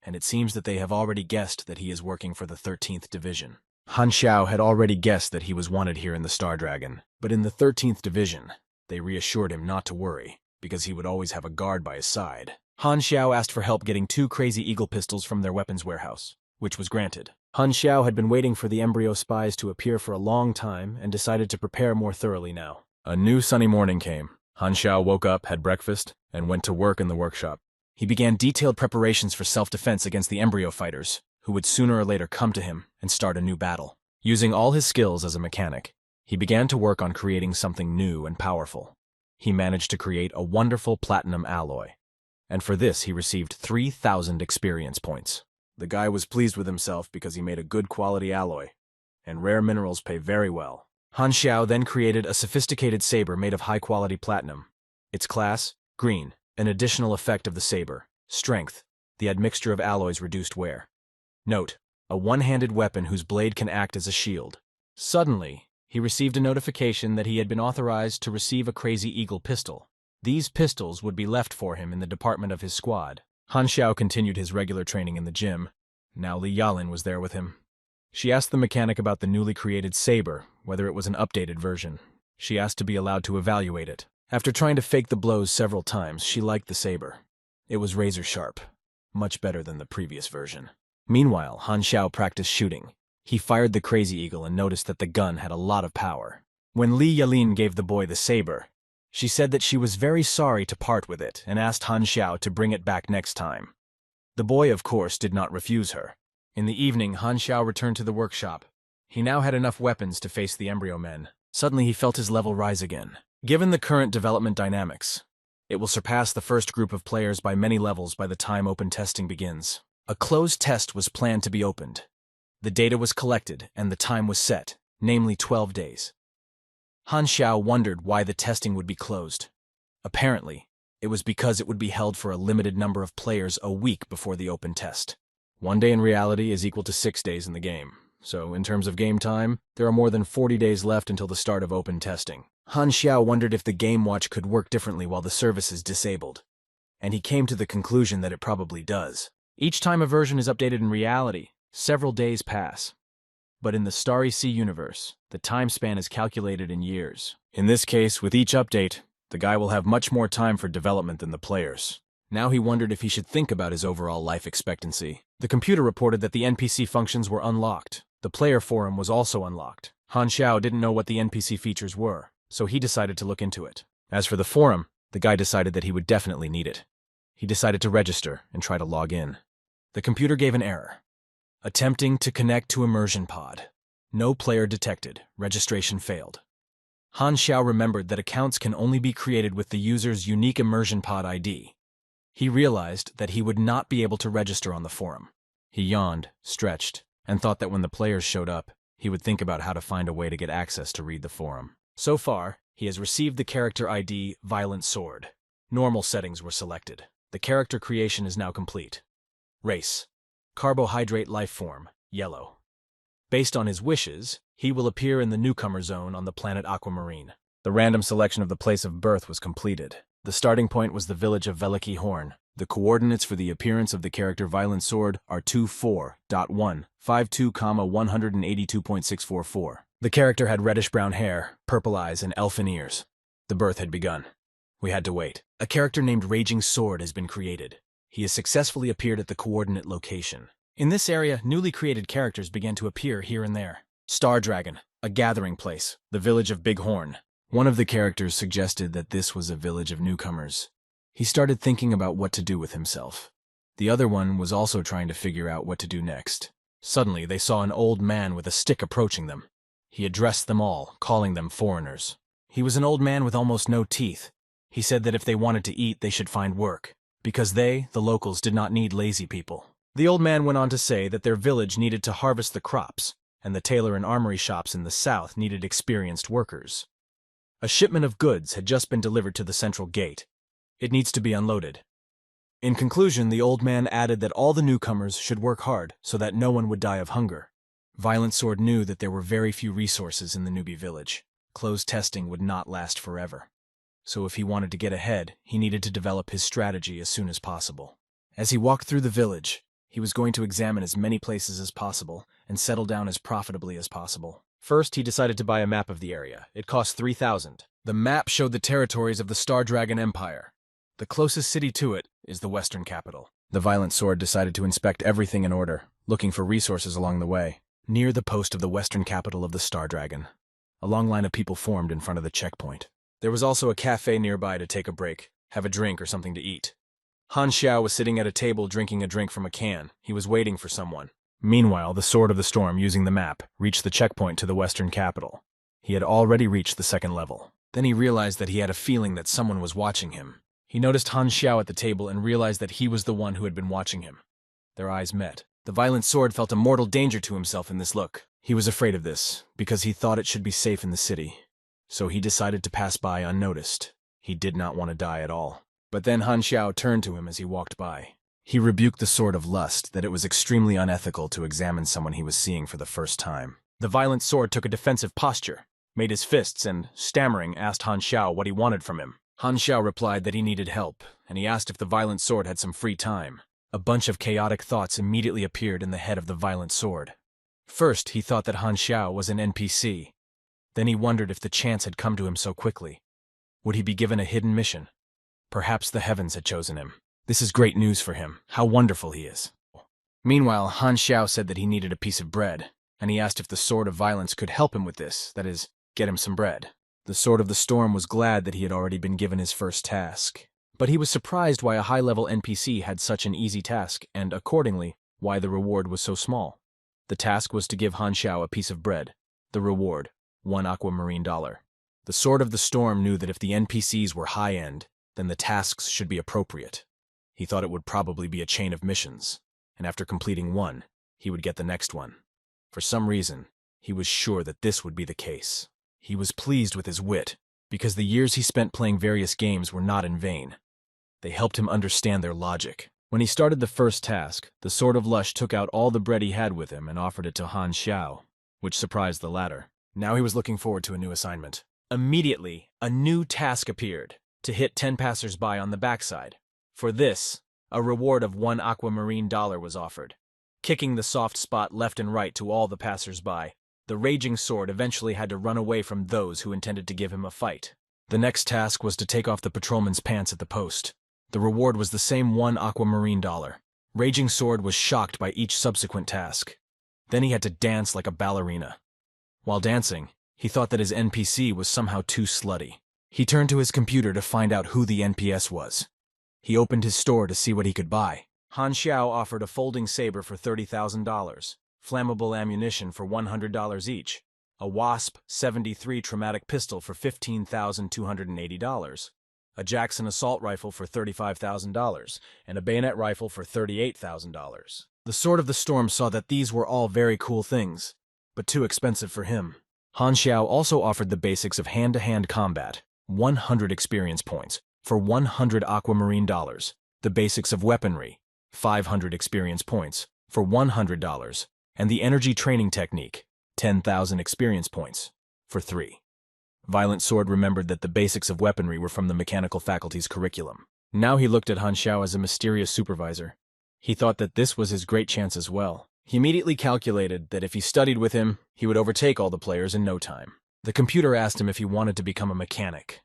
And it seems that they have already guessed that he is working for the 13th Division. Han Xiao had already guessed that he was wanted here in the Star Dragon, but in the 13th Division, they reassured him not to worry, because he would always have a guard by his side. Han Xiao asked for help getting 2 Crazy Eagle pistols from their weapons warehouse, which was granted. Han Xiao had been waiting for the embryo spies to appear for a long time and decided to prepare more thoroughly now. A new sunny morning came. Han Xiao woke up, had breakfast, and went to work in the workshop. He began detailed preparations for self-defense against the embryo fighters, who would sooner or later come to him and start a new battle. Using all his skills as a mechanic, he began to work on creating something new and powerful. He managed to create a wonderful platinum alloy, and for this he received 3,000 experience points. The guy was pleased with himself because he made a good quality alloy, and rare minerals pay very well. Han Xiao then created a sophisticated saber made of high-quality platinum. Its class, green, an additional effect of the saber, strength, the admixture of alloys reduced wear. Note, a one-handed weapon whose blade can act as a shield. Suddenly, he received a notification that he had been authorized to receive a Crazy Eagle pistol. These pistols would be left for him in the department of his squad. Han Xiao continued his regular training in the gym. Now Li Yalin was there with him. She asked the mechanic about the newly created saber, whether it was an updated version. She asked to be allowed to evaluate it. After trying to fake the blows several times, she liked the saber. It was razor sharp, much better than the previous version. Meanwhile, Han Xiao practiced shooting. He fired the Crazy Eagle and noticed that the gun had a lot of power. When Li Yalin gave the boy the saber, she said that she was very sorry to part with it and asked Han Xiao to bring it back next time. The boy, of course, did not refuse her. In the evening, Han Xiao returned to the workshop. He now had enough weapons to face the embryo men. Suddenly, he felt his level rise again. Given the current development dynamics, it will surpass the first group of players by many levels by the time open testing begins. A closed test was planned to be opened. The data was collected and the time was set, namely 12 days. Han Xiao wondered why the testing would be closed. Apparently, it was because it would be held for a limited number of players a week before the open test. 1 day in reality is equal to 6 days in the game, so in terms of game time, there are more than 40 days left until the start of open testing. Han Xiao wondered if the Game Watch could work differently while the service is disabled, and he came to the conclusion that it probably does. Each time a version is updated in reality, several days pass. But in the Starry Sea universe, the time span is calculated in years. In this case, with each update, the guy will have much more time for development than the players. Now he wondered if he should think about his overall life expectancy. The computer reported that the NPC functions were unlocked. The player forum was also unlocked. Han Xiao didn't know what the NPC features were, so he decided to look into it. As for the forum, the guy decided that he would definitely need it. He decided to register and try to log in. The computer gave an error. Attempting to connect to immersion pod. No player detected. Registration failed. Han Xiao remembered that accounts can only be created with the user's unique immersion pod ID. He realized that he would not be able to register on the forum. He yawned, stretched, and thought that when the players showed up, he would think about how to find a way to get access to read the forum. So far, he has received the character ID Violent Sword. Normal settings were selected. The character creation is now complete. Race: carbohydrate life form, yellow. Based on his wishes, he will appear in the newcomer zone on the planet Aquamarine. The random selection of the place of birth was completed. The starting point was the village of Veliki Horn. The coordinates for the appearance of the character Violent Sword are 24.152,182.644. The character had reddish-brown hair, purple eyes, and elfin ears. The birth had begun. We had to wait. A character named Raging Sword has been created. He has successfully appeared at the coordinate location. In this area, newly created characters began to appear here and there. Star Dragon, a gathering place, the village of Big Horn. One of the characters suggested that this was a village of newcomers. He started thinking about what to do with himself. The other one was also trying to figure out what to do next. Suddenly, they saw an old man with a stick approaching them. He addressed them all, calling them foreigners. He was an old man with almost no teeth. He said that if they wanted to eat, they should find work, because they, the locals, did not need lazy people. The old man went on to say that their village needed to harvest the crops, and the tailor and armory shops in the south needed experienced workers. A shipment of goods had just been delivered to the central gate. It needs to be unloaded. In conclusion, the old man added that all the newcomers should work hard so that no one would die of hunger. Violent Sword knew that there were very few resources in the newbie village. Closed testing would not last forever. So if he wanted to get ahead, he needed to develop his strategy as soon as possible. As he walked through the village, he was going to examine as many places as possible and settle down as profitably as possible. First, he decided to buy a map of the area. It cost 3,000. The map showed the territories of the Star Dragon Empire. The closest city to it is the western capital. The Violent Sword decided to inspect everything in order, looking for resources along the way. Near the post of the western capital of the Star Dragon, a long line of people formed in front of the checkpoint. There was also a cafe nearby to take a break, have a drink or something to eat. Han Xiao was sitting at a table drinking a drink from a can. He was waiting for someone. Meanwhile, the Sword of the Storm, using the map, reached the checkpoint to the western capital. He had already reached the second level. Then he realized that he had a feeling that someone was watching him. He noticed Han Xiao at the table and realized that he was the one who had been watching him. Their eyes met. The Violent Sword felt a mortal danger to himself in this look. He was afraid of this, because he thought it should be safe in the city. So he decided to pass by unnoticed. He did not want to die at all. But then Han Xiao turned to him as he walked by. He rebuked the Sword of Lust that it was extremely unethical to examine someone he was seeing for the first time. The Violent Sword took a defensive posture, made his fists, and, stammering, asked Han Xiao what he wanted from him. Han Xiao replied that he needed help, and he asked if the Violent Sword had some free time. A bunch of chaotic thoughts immediately appeared in the head of the Violent Sword. First, he thought that Han Xiao was an NPC. Then he wondered if the chance had come to him so quickly. Would he be given a hidden mission? Perhaps the heavens had chosen him. This is great news for him. How wonderful he is. Meanwhile, Han Xiao said that he needed a piece of bread, and he asked if the Sword of Violence could help him with this, that is, get him some bread. The Sword of the Storm was glad that he had already been given his first task. But he was surprised why a high-level NPC had such an easy task, and, accordingly, why the reward was so small. The task was to give Han Xiao a piece of bread. The reward, 1 aquamarine dollar. The Sword of the Storm knew that if the NPCs were high-end, then the tasks should be appropriate. He thought it would probably be a chain of missions, and after completing one, he would get the next one. For some reason, he was sure that this would be the case. He was pleased with his wit, because the years he spent playing various games were not in vain. They helped him understand their logic. When he started the first task, the Sword of Lush took out all the bread he had with him and offered it to Han Xiao, which surprised the latter. Now he was looking forward to a new assignment. Immediately, a new task appeared, to hit 10 passers-by on the backside. For this, a reward of 1 aquamarine dollar was offered. Kicking the soft spot left and right to all the passers-by, the Raging Sword eventually had to run away from those who intended to give him a fight. The next task was to take off the patrolman's pants at the post. The reward was the same 1 aquamarine dollar. Raging Sword was shocked by each subsequent task. Then he had to dance like a ballerina. While dancing, he thought that his NPC was somehow too slutty. He turned to his computer to find out who the NPS was. He opened his store to see what he could buy. Han Xiao offered a folding saber for $30,000, flammable ammunition for $100 each, a Wasp 73 traumatic pistol for $15,280, a Jackson assault rifle for $35,000, and a bayonet rifle for $38,000. The Sword of the Storm saw that these were all very cool things, but too expensive for him. Han Xiao also offered the basics of hand-to-hand combat, 100 experience points, for 100 aquamarine dollars, the basics of weaponry, 500 experience points, for $100, and the energy training technique, 10,000 experience points, for 3. Violent Sword remembered that the basics of weaponry were from the mechanical faculty's curriculum. Now he looked at Han Xiao as a mysterious supervisor. He thought that this was his great chance as well. He immediately calculated that if he studied with him, he would overtake all the players in no time. The computer asked him if he wanted to become a mechanic.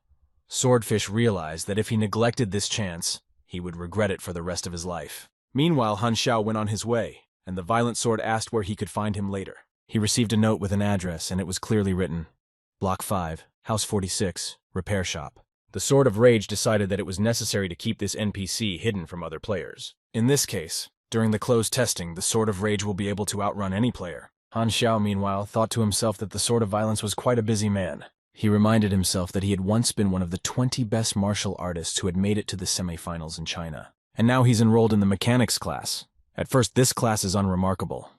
Swordfish realized that if he neglected this chance, he would regret it for the rest of his life. Meanwhile, Han Xiao went on his way, and the Violent Sword asked where he could find him later. He received a note with an address, and it was clearly written, Block 5, House 46, repair shop. The Sword of Rage decided that it was necessary to keep this NPC hidden from other players. In this case, during the closed testing, the Sword of Rage will be able to outrun any player. Han Xiao, meanwhile, thought to himself that the Sword of Violence was quite a busy man. He reminded himself that he had once been one of the 20 best martial artists who had made it to the semifinals in China. And now he's enrolled in the mechanics class. At first, this class is unremarkable.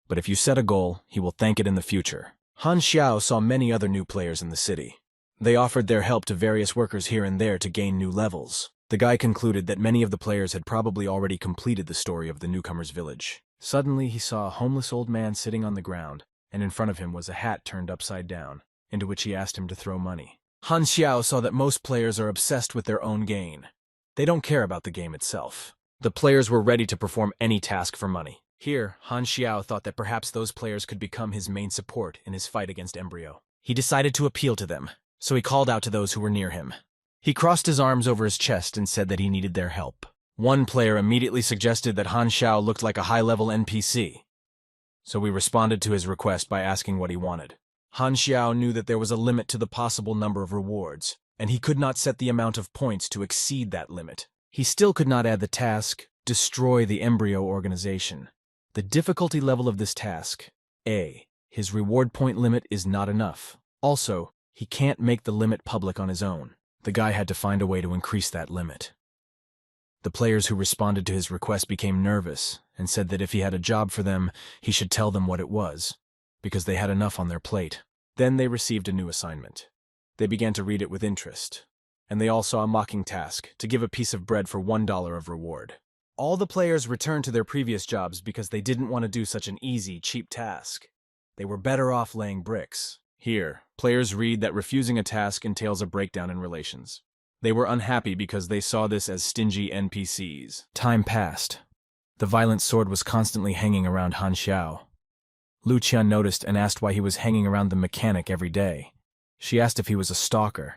But if you set a goal, he will thank it in the future. Han Xiao saw many other new players in the city. They offered their help to various workers here and there to gain new levels. The guy concluded that many of the players had probably already completed the story of the newcomer's village. Suddenly, he saw a homeless old man sitting on the ground, and in front of him was a hat turned upside down, into which he asked him to throw money. Han Xiao saw that most players are obsessed with their own gain. They don't care about the game itself. The players were ready to perform any task for money. Here, Han Xiao thought that perhaps those players could become his main support in his fight against Embryo. He decided to appeal to them, so he called out to those who were near him. He crossed his arms over his chest and said that he needed their help. One player immediately suggested that Han Xiao looked like a high-level NPC, so we responded to his request by asking what he wanted. Han Xiao knew that there was a limit to the possible number of rewards, and he could not set the amount of points to exceed that limit. He still could not add the task, destroy the Embryo organization. The difficulty level of this task, A. His reward point limit is not enough. Also, he can't make the limit public on his own. The guy had to find a way to increase that limit. The players who responded to his request became nervous and said that if he had a job for them, he should tell them what it was, because they had enough on their plate. Then they received a new assignment. They began to read it with interest, and they all saw a mocking task to give a piece of bread for $1 of reward. All the players returned to their previous jobs because they didn't want to do such an easy, cheap task. They were better off laying bricks. Here, players read that refusing a task entails a breakdown in relations. They were unhappy because they saw this as stingy NPCs. Time passed. The violent sword was constantly hanging around Han Xiao. Lu Qian noticed and asked why he was hanging around the mechanic every day. She asked if he was a stalker.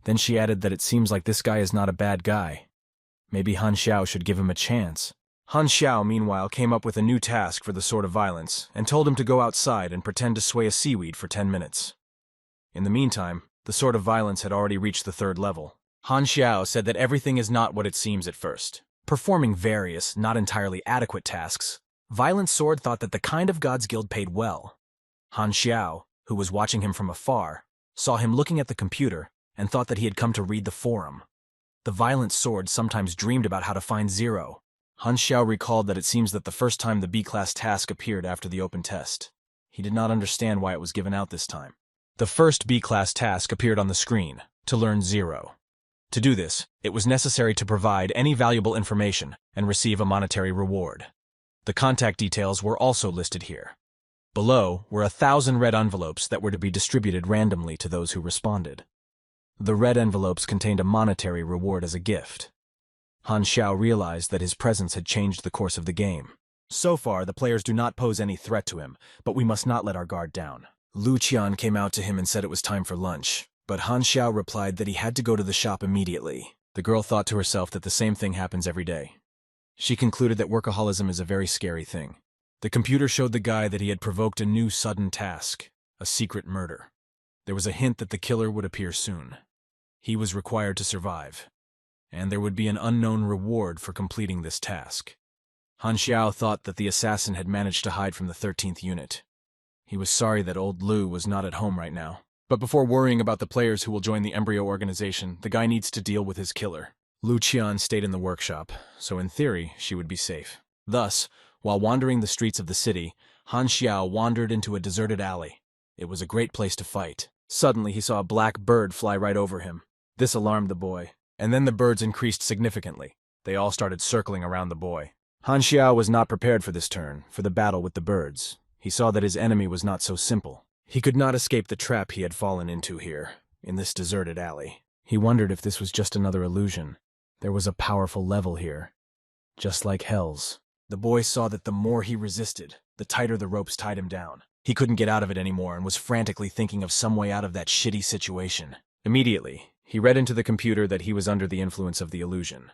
Then she added that it seems like this guy is not a bad guy. Maybe Han Xiao should give him a chance. Han Xiao, meanwhile, came up with a new task for the Sword of Violence and told him to go outside and pretend to sway a seaweed for 10 minutes. In the meantime, the Sword of Violence had already reached the 3rd level. Han Xiao said that everything is not what it seems at first. Performing various, not entirely adequate tasks, Violent Sword thought that the kind of God's Guild paid well. Han Xiao, who was watching him from afar, saw him looking at the computer and thought that he had come to read the forum. The Violent Sword sometimes dreamed about how to find Zero. Han Xiao recalled that it seems that the first time the B-class task appeared after the open test. He did not understand why it was given out this time. The first B-class task appeared on the screen, to learn Zero. To do this, it was necessary to provide any valuable information and receive a monetary reward. The contact details were also listed here. Below were 1,000 red envelopes that were to be distributed randomly to those who responded. The red envelopes contained a monetary reward as a gift. Han Xiao realized that his presence had changed the course of the game. So far, the players do not pose any threat to him, but we must not let our guard down. Lu Qian came out to him and said it was time for lunch, but Han Xiao replied that he had to go to the shop immediately. The girl thought to herself that the same thing happens every day. She concluded that workaholism is a very scary thing. The computer showed the guy that he had provoked a new sudden task, a secret murder. There was a hint that the killer would appear soon. He was required to survive, and there would be an unknown reward for completing this task. Han Xiao thought that the assassin had managed to hide from the 13th unit. He was sorry that old Lu was not at home right now. But before worrying about the players who will join the Embryo organization, the guy needs to deal with his killer. Lu Qian stayed in the workshop, so in theory, she would be safe. Thus, while wandering the streets of the city, Han Xiao wandered into a deserted alley. It was a great place to fight. Suddenly, he saw a black bird fly right over him. This alarmed the boy, and then the birds increased significantly. They all started circling around the boy. Han Xiao was not prepared for this turn, for the battle with the birds. He saw that his enemy was not so simple. He could not escape the trap he had fallen into here, in this deserted alley. He wondered if this was just another illusion. There was a powerful level here, just like Hell's. The boy saw that the more he resisted, the tighter the ropes tied him down. He couldn't get out of it anymore and was frantically thinking of some way out of that shitty situation. Immediately, he read into the computer that he was under the influence of the illusion.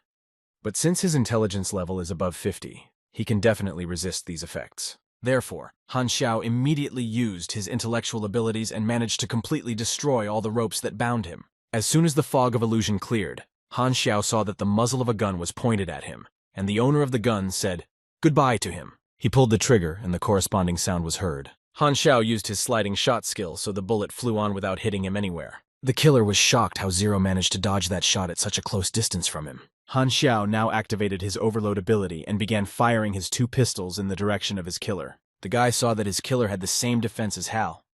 But since his intelligence level is above 50, he can definitely resist these effects. Therefore, Han Xiao immediately used his intellectual abilities and managed to completely destroy all the ropes that bound him. As soon as the fog of illusion cleared, Han Xiao saw that the muzzle of a gun was pointed at him, and the owner of the gun said goodbye to him. He pulled the trigger, and the corresponding sound was heard. Han Xiao used his sliding shot skill, so the bullet flew on without hitting him anywhere. The killer was shocked how Zero managed to dodge that shot at such a close distance from him. Han Xiao now activated his overload ability and began firing his 2 pistols in the direction of his killer. The guy saw that his killer had the same defense as Hal.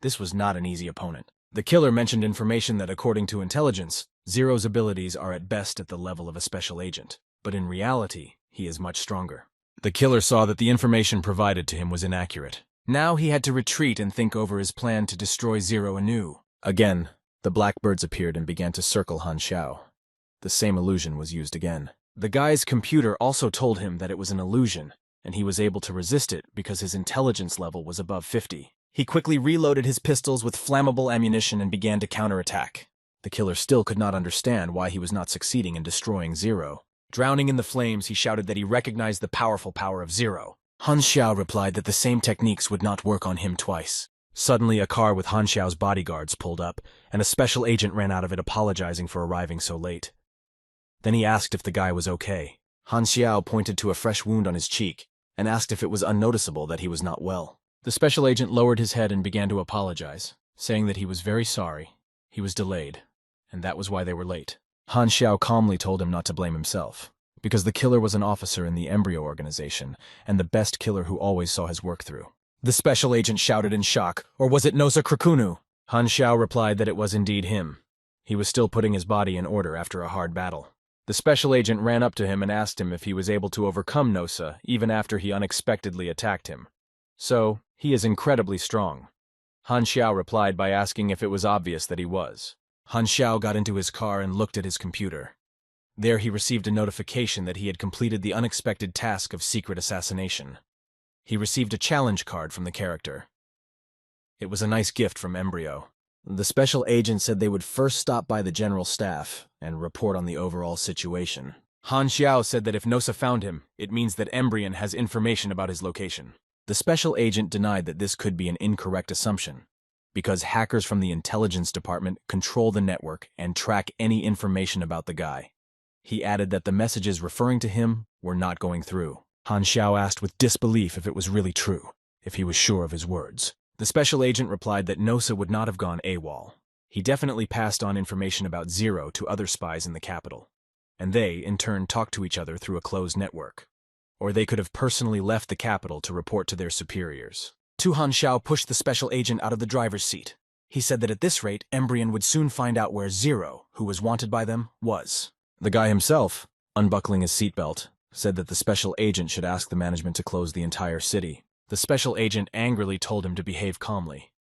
This was not an easy opponent. The killer mentioned information that, according to intelligence, Zero's abilities are at best at the level of a special agent, but in reality, he is much stronger. The killer saw that the information provided to him was inaccurate. Now he had to retreat and think over his plan to destroy Zero anew. Again, the blackbirds appeared and began to circle Han Xiao. The same illusion was used again. The guy's computer also told him that it was an illusion, and he was able to resist it because his intelligence level was above 50. He quickly reloaded his pistols with flammable ammunition and began to counterattack. The killer still could not understand why he was not succeeding in destroying Zero. Drowning in the flames, he shouted that he recognized the powerful power of Zero. Han Xiao replied that the same techniques would not work on him twice. Suddenly, a car with Han Xiao's bodyguards pulled up, and a special agent ran out of it apologizing for arriving so late. Then he asked if the guy was okay. Han Xiao pointed to a fresh wound on his cheek, and asked if it was unnoticeable that he was not well. The special agent lowered his head and began to apologize, saying that he was very sorry, he was delayed, and that was why they were late. Han Xiao calmly told him not to blame himself, because the killer was an officer in the embryo organization, and the best killer who always saw his work through. The special agent shouted in shock, or was it Nosa Krakunu? Han Xiao replied that it was indeed him. He was still putting his body in order after a hard battle. The special agent ran up to him and asked him if he was able to overcome Nosa even after he unexpectedly attacked him. So, he is incredibly strong. Han Xiao replied by asking if it was obvious that he was. Han Xiao got into his car and looked at his computer. There he received a notification that he had completed the unexpected task of secret assassination. He received a challenge card from the character. It was a nice gift from Embryo. The special agent said they would first stop by the general staff and report on the overall situation. Han Xiao said that if Nosa found him, it means that Embryon has information about his location. The special agent denied that this could be an incorrect assumption, because hackers from the intelligence department control the network and track any information about the guy. He added that the messages referring to him were not going through. Han Xiao asked with disbelief if it was really true, if he was sure of his words. The special agent replied that Nosa would not have gone AWOL. He definitely passed on information about Zero to other spies in the capital, and they, in turn, talked to each other through a closed network. Or they could have personally left the capital to report to their superiors. Han Xiao pushed the special agent out of the driver's seat. He said that at this rate, Embryon would soon find out where Zero, who was wanted by them, was. The guy himself, unbuckling his seatbelt, said that the special agent should ask the management to close the entire city. The special agent angrily told him to behave calmly.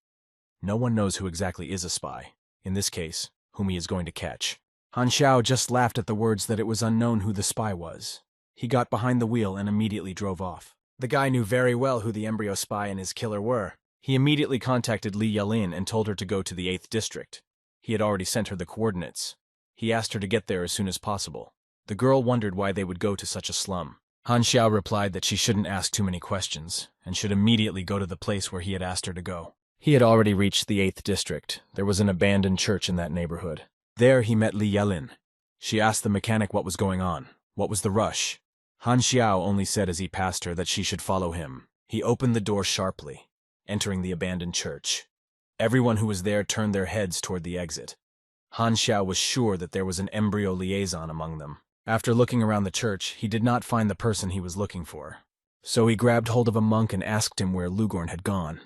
No one knows who exactly is a spy, in this case, whom he is going to catch. Han Xiao just laughed at the words that it was unknown who the spy was. He got behind the wheel and immediately drove off. The guy knew very well who the embryo spy and his killer were. He immediately contacted Li Yalin and told her to go to the 8th district. He had already sent her the coordinates. He asked her to get there as soon as possible. The girl wondered why they would go to such a slum. Han Xiao replied that she shouldn't ask too many questions, and should immediately go to the place where he had asked her to go. He had already reached the 8th district. There was an abandoned church in that neighborhood. There he met Li Yalin. She asked the mechanic what was going on. What was the rush? Han Xiao only said as he passed her that she should follow him. He opened the door sharply, entering the abandoned church. Everyone who was there turned their heads toward the exit. Han Xiao was sure that there was an embryo liaison among them. After looking around the church, he did not find the person he was looking for. So he grabbed hold of a monk and asked him where Lugorn had gone.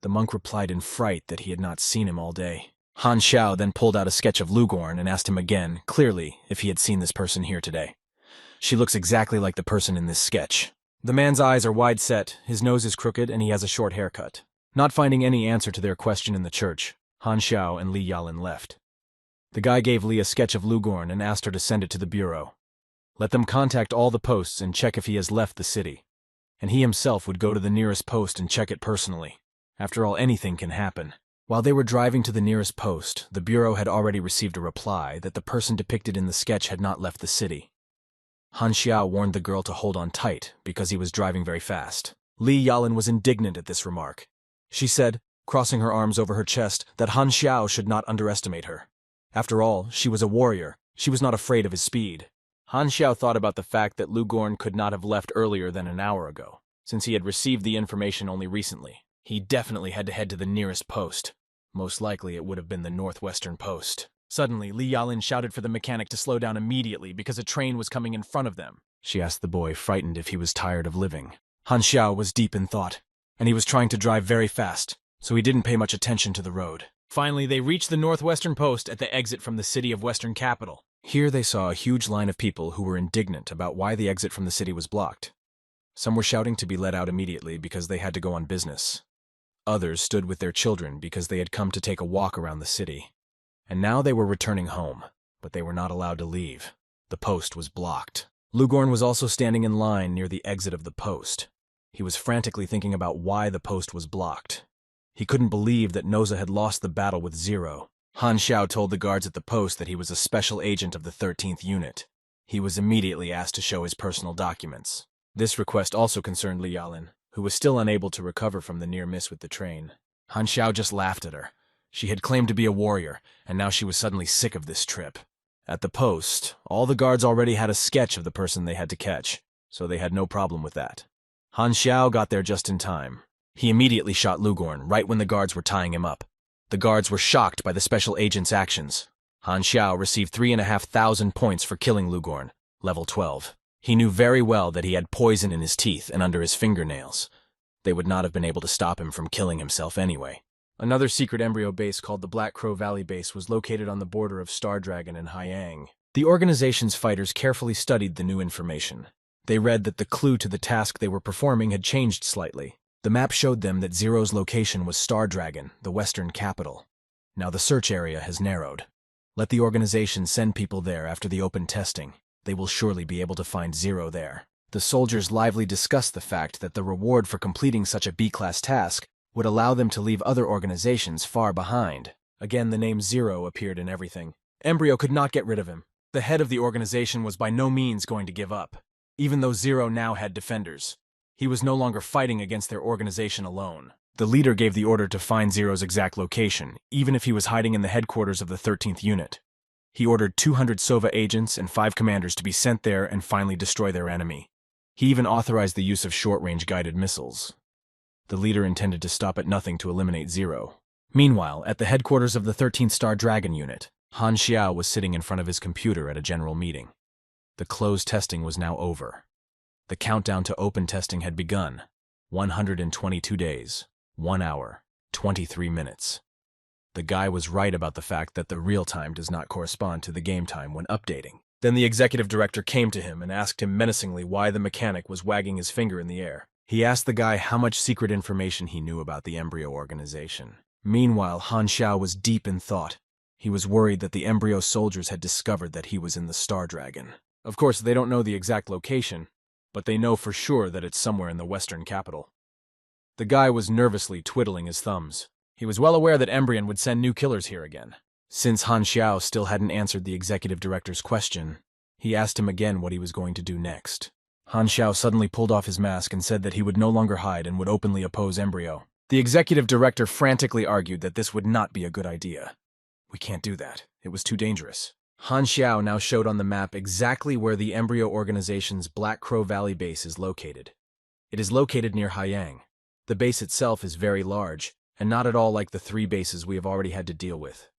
The monk replied in fright that he had not seen him all day. Han Xiao then pulled out a sketch of Lugorn and asked him again, clearly, if he had seen this person here today. She looks exactly like the person in this sketch. The man's eyes are wide set, his nose is crooked, and he has a short haircut. Not finding any answer to their question in the church, Han Xiao and Li Yalin left. The guy gave Li a sketch of Lugorn and asked her to send it to the bureau. Let them contact all the posts and check if he has left the city. And he himself would go to the nearest post and check it personally. After all, anything can happen. While they were driving to the nearest post, the bureau had already received a reply that the person depicted in the sketch had not left the city. Han Xiao warned the girl to hold on tight because he was driving very fast. Li Yalin was indignant at this remark. She said, crossing her arms over her chest, that Han Xiao should not underestimate her. After all, she was a warrior. She was not afraid of his speed. Han Xiao thought about the fact that Lu Gorn could not have left earlier than an hour ago, since he had received the information only recently. He definitely had to head to the nearest post. Most likely it would have been the northwestern post. Suddenly, Li Yalin shouted for the mechanic to slow down immediately because a train was coming in front of them. She asked the boy, frightened if he was tired of living. Han Xiao was deep in thought, and he was trying to drive very fast, so he didn't pay much attention to the road. Finally, they reached the northwestern post at the exit from the city of Western Capital. Here they saw a huge line of people who were indignant about why the exit from the city was blocked. Some were shouting to be let out immediately because they had to go on business. Others stood with their children because they had come to take a walk around the city. And now they were returning home, but they were not allowed to leave. The post was blocked. Lu Gorn was also standing in line near the exit of the post. He was frantically thinking about why the post was blocked. He couldn't believe that Noza had lost the battle with Zero. Han Xiao told the guards at the post that he was a special agent of the 13th unit. He was immediately asked to show his personal documents. This request also concerned Li Yalin, who was still unable to recover from the near miss with the train. Han Xiao just laughed at her. She had claimed to be a warrior, and now she was suddenly sick of this trip. At the post, all the guards already had a sketch of the person they had to catch, so they had no problem with that. Han Xiao got there just in time. He immediately shot Lu Gorn right when the guards were tying him up. The guards were shocked by the special agent's actions. Han Xiao received 3,500 points for killing Lu Gorn, level 12. He knew very well that he had poison in his teeth and under his fingernails. They would not have been able to stop him from killing himself anyway. Another secret embryo base called the Black Crow Valley Base was located on the border of Star Dragon and Hyang. The organization's fighters carefully studied the new information. They read that the clue to the task they were performing had changed slightly. The map showed them that Zero's location was Star Dragon, the western capital. Now the search area has narrowed. Let the organization send people there after the open testing. They will surely be able to find Zero there. The soldiers lively discussed the fact that the reward for completing such a B-class task would allow them to leave other organizations far behind. Again, the name Zero appeared in everything. Embryo could not get rid of him. The head of the organization was by no means going to give up, even though Zero now had defenders. He was no longer fighting against their organization alone. The leader gave the order to find Zero's exact location, even if he was hiding in the headquarters of the 13th unit. He ordered 200 SOVA agents and 5 commanders to be sent there and finally destroy their enemy. He even authorized the use of short-range guided missiles. The leader intended to stop at nothing to eliminate Zero. Meanwhile, at the headquarters of the 13th Star Dragon unit, Han Xiao was sitting in front of his computer at a general meeting. The closed testing was now over. The countdown to open testing had begun. 122 days, 1 hour, 23 minutes. The guy was right about the fact that the real time does not correspond to the game time when updating. Then the executive director came to him and asked him menacingly why the mechanic was wagging his finger in the air. He asked the guy how much secret information he knew about the embryo organization. Meanwhile, Han Xiao was deep in thought. He was worried that the embryo soldiers had discovered that he was in the Star Dragon. Of course, they don't know the exact location, but they know for sure that it's somewhere in the western capital. The guy was nervously twiddling his thumbs. He was well aware that Embryon would send new killers here again. Since Han Xiao still hadn't answered the executive director's question, he asked him again what he was going to do next. Han Xiao suddenly pulled off his mask and said that he would no longer hide and would openly oppose Embryo. The executive director frantically argued that this would not be a good idea. We can't do that. It was too dangerous. Han Xiao now showed on the map exactly where the Embryo organization's Black Crow Valley base is located. It is located near Hyang. The base itself is very large, and not at all like the 3 bases we have already had to deal with.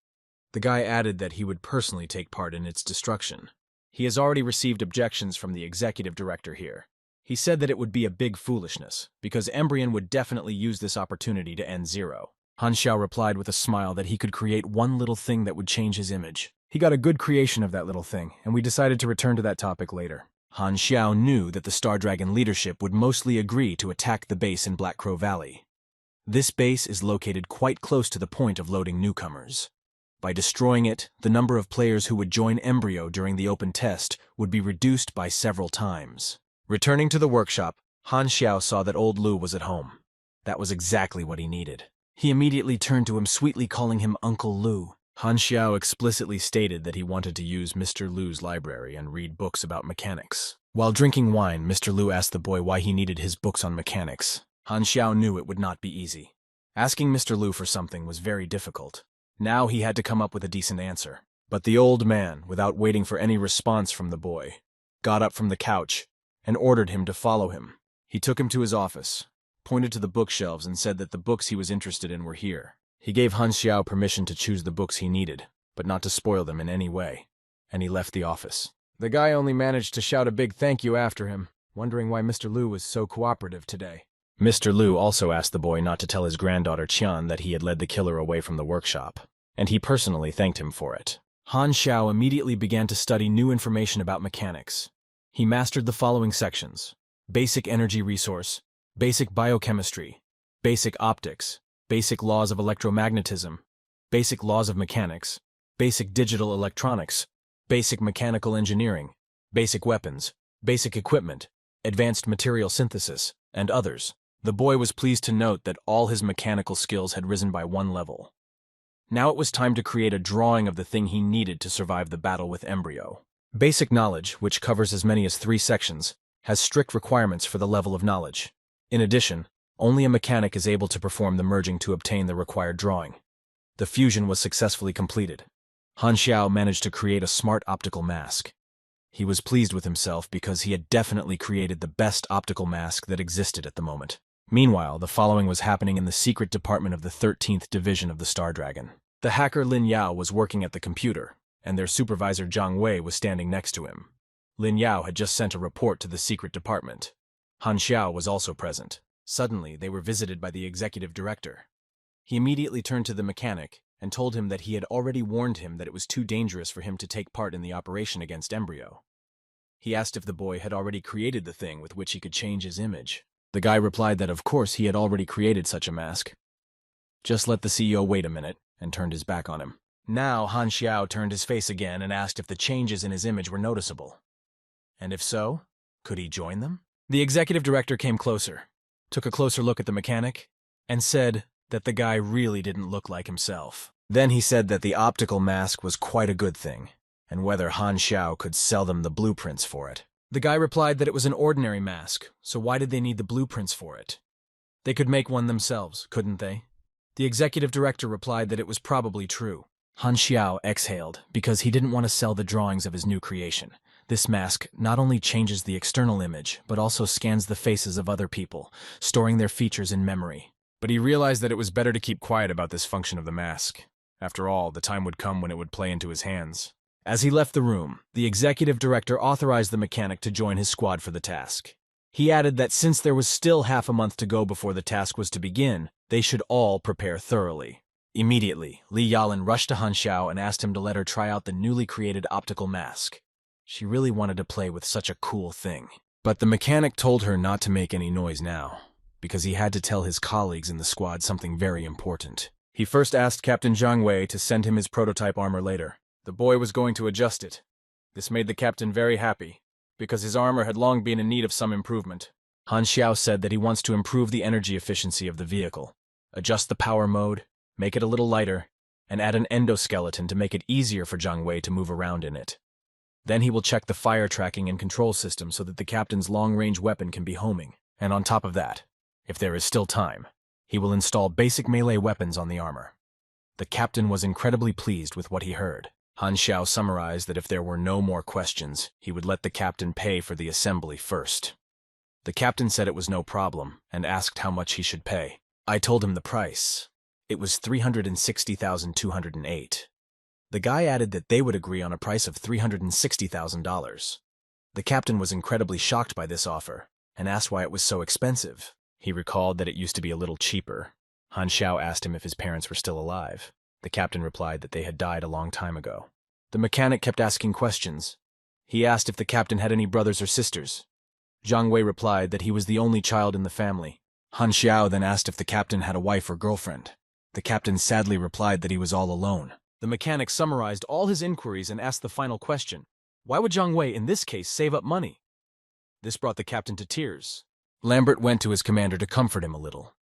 The guy added that he would personally take part in its destruction. He has already received objections from the executive director here. He said that it would be a big foolishness, because Embryon would definitely use this opportunity to end Zero. Han Xiao replied with a smile that he could create one little thing that would change his image. He got a good creation of that little thing, and we decided to return to that topic later. Han Xiao knew that the Star Dragon leadership would mostly agree to attack the base in Black Crow Valley. This base is located quite close to the point of loading newcomers. By destroying it, the number of players who would join Embryo during the open test would be reduced by several times. Returning to the workshop, Han Xiao saw that old Lu was at home. That was exactly what he needed. He immediately turned to him, sweetly calling him Uncle Lu. Han Xiao explicitly stated that he wanted to use Mr. Lu's library and read books about mechanics. While drinking wine, Mr. Liu asked the boy why he needed his books on mechanics. Han Xiao knew it would not be easy. Asking Mr. Liu for something was very difficult. Now he had to come up with a decent answer. But the old man, without waiting for any response from the boy, got up from the couch and ordered him to follow him. He took him to his office, pointed to the bookshelves and said that the books he was interested in were here. He gave Han Xiao permission to choose the books he needed, but not to spoil them in any way, and he left the office. The guy only managed to shout a big thank you after him, wondering why Mr. Liu was so cooperative today. Mr. Liu also asked the boy not to tell his granddaughter Qian that he had led the killer away from the workshop, and he personally thanked him for it. Han Xiao immediately began to study new information about mechanics. He mastered the following sections: basic energy resource, basic biochemistry, basic optics, basic laws of electromagnetism, basic laws of mechanics, basic digital electronics, basic mechanical engineering, basic weapons, basic equipment, advanced material synthesis, and others. The boy was pleased to note that all his mechanical skills had risen by 1 level. Now it was time to create a drawing of the thing he needed to survive the battle with Embryo. Basic knowledge, which covers as many as 3 sections, has strict requirements for the level of knowledge. In addition, only a mechanic is able to perform the merging to obtain the required drawing. The fusion was successfully completed. Han Xiao managed to create a smart optical mask. He was pleased with himself because he had definitely created the best optical mask that existed at the moment. Meanwhile, the following was happening in the secret department of the 13th Division of the Star Dragon. The hacker Lin Yao was working at the computer, and their supervisor Zhang Wei was standing next to him. Lin Yao had just sent a report to the secret department. Han Xiao was also present. Suddenly, they were visited by the executive director. He immediately turned to the mechanic and told him that he had already warned him that it was too dangerous for him to take part in the operation against Embryo. He asked if the boy had already created the thing with which he could change his image. The guy replied that of course he had already created such a mask. Just let the CEO wait a minute, and turned his back on him. Now Han Xiao turned his face again and asked if the changes in his image were noticeable. And if so, could he join them? The executive director came closer, took a closer look at the mechanic, and said that the guy really didn't look like himself. Then he said that the optical mask was quite a good thing, and whether Han Xiao could sell them the blueprints for it. The guy replied that it was an ordinary mask, so why did they need the blueprints for it? They could make one themselves, couldn't they? The executive director replied that it was probably true. Han Xiao exhaled because he didn't want to sell the drawings of his new creation. This mask not only changes the external image, but also scans the faces of other people, storing their features in memory. But he realized that it was better to keep quiet about this function of the mask. After all, the time would come when it would play into his hands. As he left the room, the executive director authorized the mechanic to join his squad for the task. He added that since there was still half a month to go before the task was to begin, they should all prepare thoroughly. Immediately, Li Yalin rushed to Han Xiao and asked him to let her try out the newly created optical mask. She really wanted to play with such a cool thing. But the mechanic told her not to make any noise now, because he had to tell his colleagues in the squad something very important. He first asked Captain Zhang Wei to send him his prototype armor later. The boy was going to adjust it. This made the captain very happy, because his armor had long been in need of some improvement. Han Xiao said that he wants to improve the energy efficiency of the vehicle, adjust the power mode, make it a little lighter, and add an endoskeleton to make it easier for Zhang Wei to move around in it. Then he will check the fire tracking and control system so that the captain's long-range weapon can be homing. And on top of that, if there is still time, he will install basic melee weapons on the armor. The captain was incredibly pleased with what he heard. Han Xiao summarized that if there were no more questions, he would let the captain pay for the assembly first. The captain said it was no problem and asked how much he should pay. I told him the price. It was 360,208. The guy added that they would agree on a price of $360,000. The captain was incredibly shocked by this offer and asked why it was so expensive. He recalled that it used to be a little cheaper. Han Xiao asked him if his parents were still alive. The captain replied that they had died a long time ago. The mechanic kept asking questions. He asked if the captain had any brothers or sisters. Zhang Wei replied that he was the only child in the family. Han Xiao then asked if the captain had a wife or girlfriend. The captain sadly replied that he was all alone. The mechanic summarized all his inquiries and asked the final question. Why would Zhang Wei in this case save up money? This brought the captain to tears. Lambert went to his commander to comfort him a little,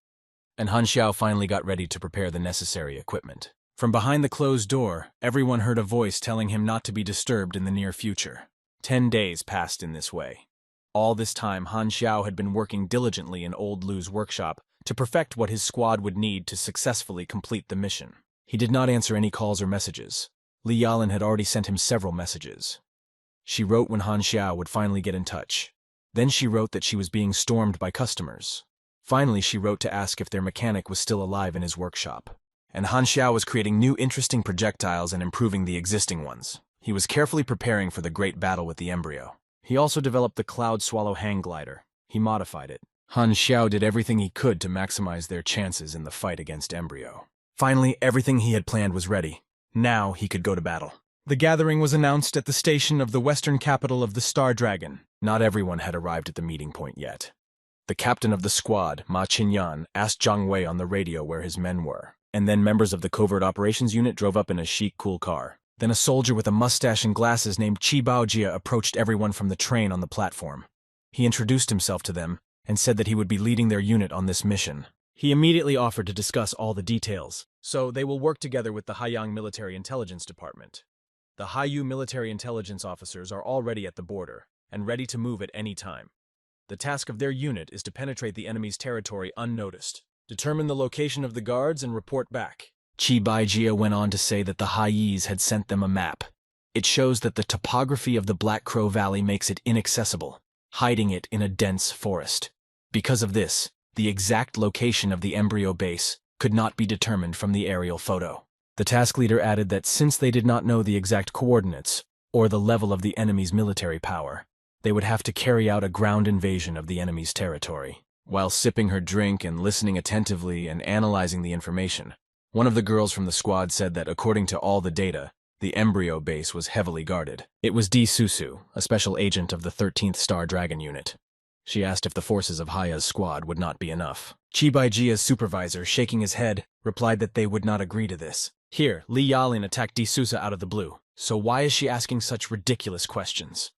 and Han Xiao finally got ready to prepare the necessary equipment. From behind the closed door, everyone heard a voice telling him not to be disturbed in the near future. 10 days passed in this way. All this time, Han Xiao had been working diligently in Old Lu's workshop to perfect what his squad would need to successfully complete the mission. He did not answer any calls or messages. Li Yalin had already sent him several messages. She wrote when Han Xiao would finally get in touch. Then she wrote that she was being stormed by customers. Finally, she wrote to ask if their mechanic was still alive in his workshop. And Han Xiao was creating new interesting projectiles and improving the existing ones. He was carefully preparing for the great battle with the embryo. He also developed the Cloud Swallow hang glider. He modified it. Han Xiao did everything he could to maximize their chances in the fight against embryo. Finally, everything he had planned was ready. Now he could go to battle. The gathering was announced at the station of the western capital of the Star Dragon. Not everyone had arrived at the meeting point yet. The captain of the squad, Ma Qinyan, asked Zhang Wei on the radio where his men were. And then members of the covert operations unit drove up in a chic, cool car. Then a soldier with a mustache and glasses named Qi Baojia approached everyone from the train on the platform. He introduced himself to them and said that he would be leading their unit on this mission. He immediately offered to discuss all the details, so they will work together with the Haiyang Military Intelligence Department. The Haiyu military intelligence officers are already at the border and ready to move at any time. The task of their unit is to penetrate the enemy's territory unnoticed, determine the location of the guards, and report back. Qi Baijia went on to say that the Haiyis had sent them a map. It shows that the topography of the Black Crow Valley makes it inaccessible, hiding it in a dense forest. Because of this, the exact location of the embryo base could not be determined from the aerial photo. The task leader added that since they did not know the exact coordinates or the level of the enemy's military power, they would have to carry out a ground invasion of the enemy's territory. While sipping her drink and listening attentively and analyzing the information, one of the girls from the squad said that according to all the data, the embryo base was heavily guarded. It was Di Susu, a special agent of the 13th Star Dragon unit. She asked if the forces of Haya's squad would not be enough. Qi Baijia's supervisor, shaking his head, replied that they would not agree to this. Here, Li Yalin attacked Di Susa out of the blue, so why is she asking such ridiculous questions?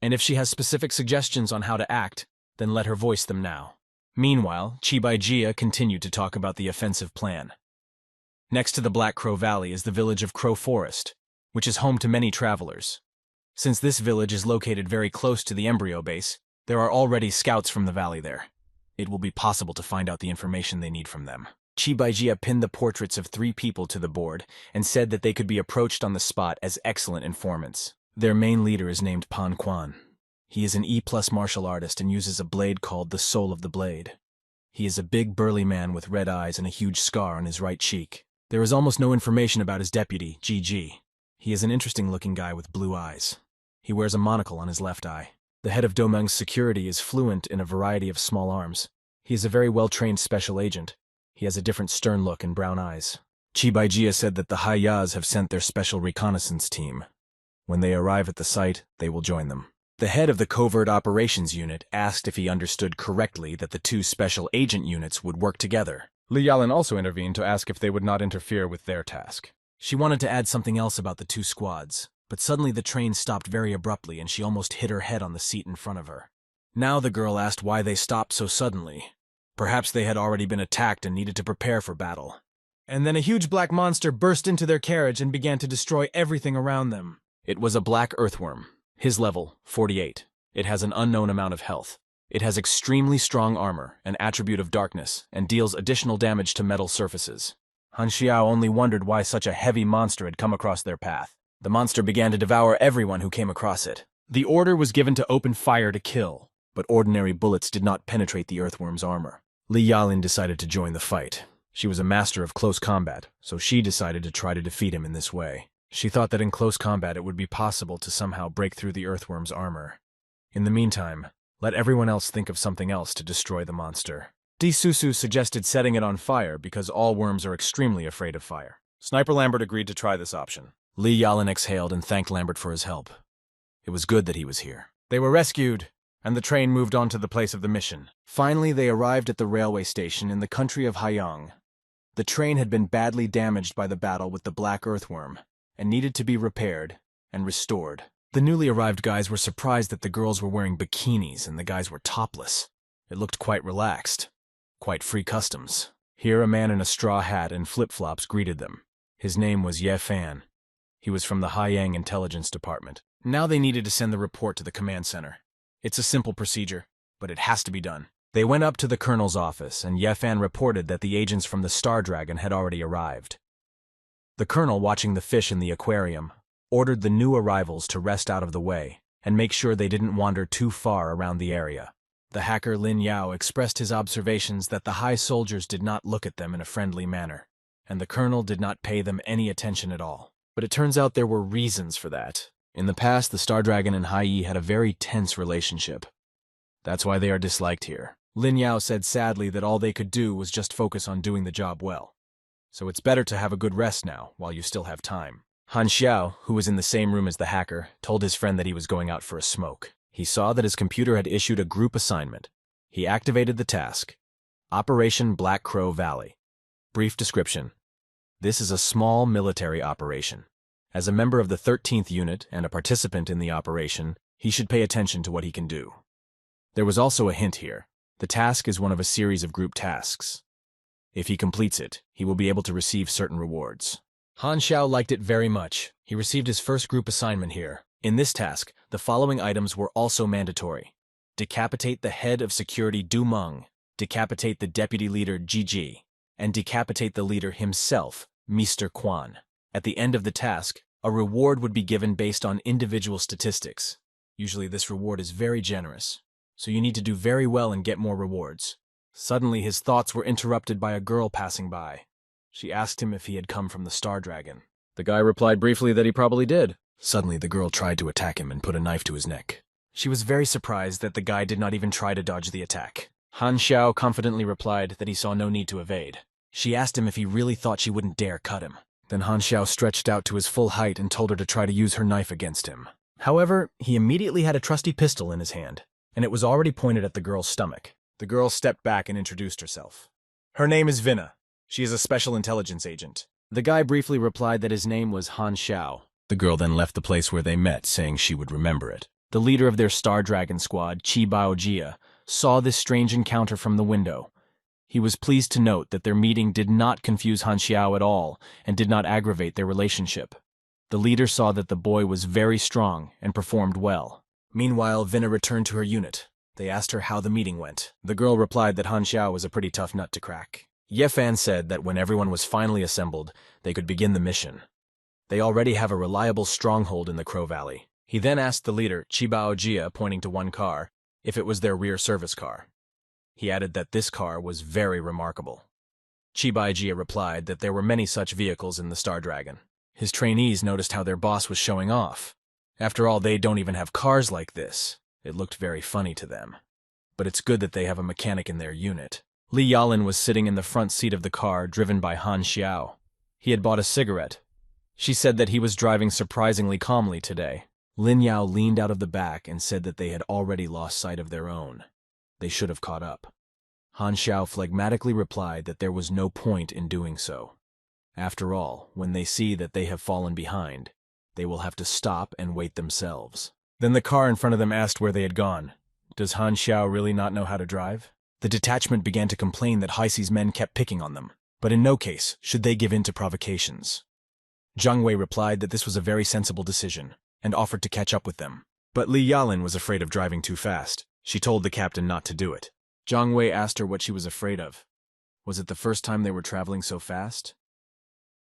And if she has specific suggestions on how to act, then let her voice them now. Meanwhile, Qi Baijia continued to talk about the offensive plan. Next to the Black Crow Valley is the village of Crow Forest, which is home to many travelers. Since this village is located very close to the embryo base, there are already scouts from the valley there. It will be possible to find out the information they need from them. Qi Baijia pinned the portraits of 3 people to the board and said that they could be approached on the spot as excellent informants. Their main leader is named Pan Quan. He is an E+ martial artist and uses a blade called the Soul of the Blade. He is a big burly man with red eyes and a huge scar on his right cheek. There is almost no information about his deputy, GG. He is an interesting-looking guy with blue eyes. He wears a monocle on his left eye. The head of Domeng's security is fluent in a variety of small arms. He is a very well-trained special agent. He has a different stern look and brown eyes. Qi Baijia said that the Haiyas have sent their special reconnaissance team. When they arrive at the site, they will join them. The head of the covert operations unit asked if he understood correctly that the 2 special agent units would work together. Li Yalin also intervened to ask if they would not interfere with their task. She wanted to add something else about the 2 squads, but suddenly the train stopped very abruptly and she almost hit her head on the seat in front of her. Now the girl asked why they stopped so suddenly. Perhaps they had already been attacked and needed to prepare for battle. And then a huge black monster burst into their carriage and began to destroy everything around them. It was a black earthworm. His level, 48. It has an unknown amount of health. It has extremely strong armor, an attribute of darkness, and deals additional damage to metal surfaces. Han Xiao only wondered why such a heavy monster had come across their path. The monster began to devour everyone who came across it. The order was given to open fire to kill, but ordinary bullets did not penetrate the earthworm's armor. Li Yalin decided to join the fight. She was a master of close combat, so she decided to try to defeat him in this way. She thought that in close combat it would be possible to somehow break through the earthworm's armor. In the meantime, let everyone else think of something else to destroy the monster. Di Susu suggested setting it on fire because all worms are extremely afraid of fire. Sniper Lambert agreed to try this option. Li Yalin exhaled and thanked Lambert for his help. It was good that he was here. They were rescued, and the train moved on to the place of the mission. Finally, they arrived at the railway station in the country of Haiyang. The train had been badly damaged by the battle with the black earthworm, and needed to be repaired and restored. The newly arrived guys were surprised that the girls were wearing bikinis and the guys were topless. It looked quite relaxed, quite free customs. Here a man in a straw hat and flip-flops greeted them. His name was Ye Fan. He was from the Haiyang Intelligence Department. Now they needed to send the report to the command center. It's a simple procedure, but it has to be done. They went up to the colonel's office, and Yefan reported that the agents from the Star Dragon had already arrived. The colonel, watching the fish in the aquarium, ordered the new arrivals to rest out of the way and make sure they didn't wander too far around the area. The hacker Lin Yao expressed his observations that the high soldiers did not look at them in a friendly manner, and the colonel did not pay them any attention at all. But it turns out there were reasons for that. In the past, the Star Dragon and Hai Yi had a very tense relationship. That's why they are disliked here. Lin Yao said sadly that all they could do was just focus on doing the job well. So it's better to have a good rest now, while you still have time. Han Xiao, who was in the same room as the hacker, told his friend that he was going out for a smoke. He saw that his computer had issued a group assignment. He activated the task. Operation Black Crow Valley. Brief description. This is a small military operation. As a member of the 13th Unit and a participant in the operation, he should pay attention to what he can do. There was also a hint here. The task is one of a series of group tasks. If he completes it, he will be able to receive certain rewards. Han Xiao liked it very much. He received his first group assignment here. In this task, the following items were also mandatory. Decapitate the head of security Du Meng, decapitate the deputy leader Ji Ji, and decapitate the leader himself, Mr. Quan. At the end of the task, a reward would be given based on individual statistics. Usually this reward is very generous, so you need to do very well and get more rewards. Suddenly his thoughts were interrupted by a girl passing by. She asked him if he had come from the Star Dragon. The guy replied briefly that he probably did. Suddenly the girl tried to attack him and put a knife to his neck. She was very surprised that the guy did not even try to dodge the attack. Han Xiao confidently replied that he saw no need to evade. She asked him if he really thought she wouldn't dare cut him. Then Han Xiao stretched out to his full height and told her to try to use her knife against him. However, he immediately had a trusty pistol in his hand, and it was already pointed at the girl's stomach. The girl stepped back and introduced herself. Her name is Vinna. She is a special intelligence agent. The guy briefly replied that his name was Han Xiao. The girl then left the place where they met, saying she would remember it. The leader of their Star Dragon squad, Qi Baojia, saw this strange encounter from the window. He was pleased to note that their meeting did not confuse Han Xiao at all and did not aggravate their relationship. The leader saw that the boy was very strong and performed well. Meanwhile, Vinna returned to her unit. They asked her how the meeting went. The girl replied that Han Xiao was a pretty tough nut to crack. Yefan said that when everyone was finally assembled, they could begin the mission. They already have a reliable stronghold in the Crow Valley. He then asked the leader, Qi Baojia, pointing to one car, if it was their rear service car. He added that this car was very remarkable. Qi Baojia replied that there were many such vehicles in the Star Dragon. His trainees noticed how their boss was showing off. After all, they don't even have cars like this. It looked very funny to them. But it's good that they have a mechanic in their unit. Li Yalin was sitting in the front seat of the car driven by Han Xiao. He had bought a cigarette. She said that he was driving surprisingly calmly today. Lin Yao leaned out of the back and said that they had already lost sight of their own. They should have caught up. Han Xiao phlegmatically replied that there was no point in doing so. After all, when they see that they have fallen behind, they will have to stop and wait themselves. Then the car in front of them asked where they had gone. Does Han Xiao really not know how to drive? The detachment began to complain that Heisei's men kept picking on them, but in no case should they give in to provocations. Zhang Wei replied that this was a very sensible decision, and offered to catch up with them. But Li Yalin was afraid of driving too fast. She told the captain not to do it. Zhang Wei asked her what she was afraid of. Was it the first time they were traveling so fast?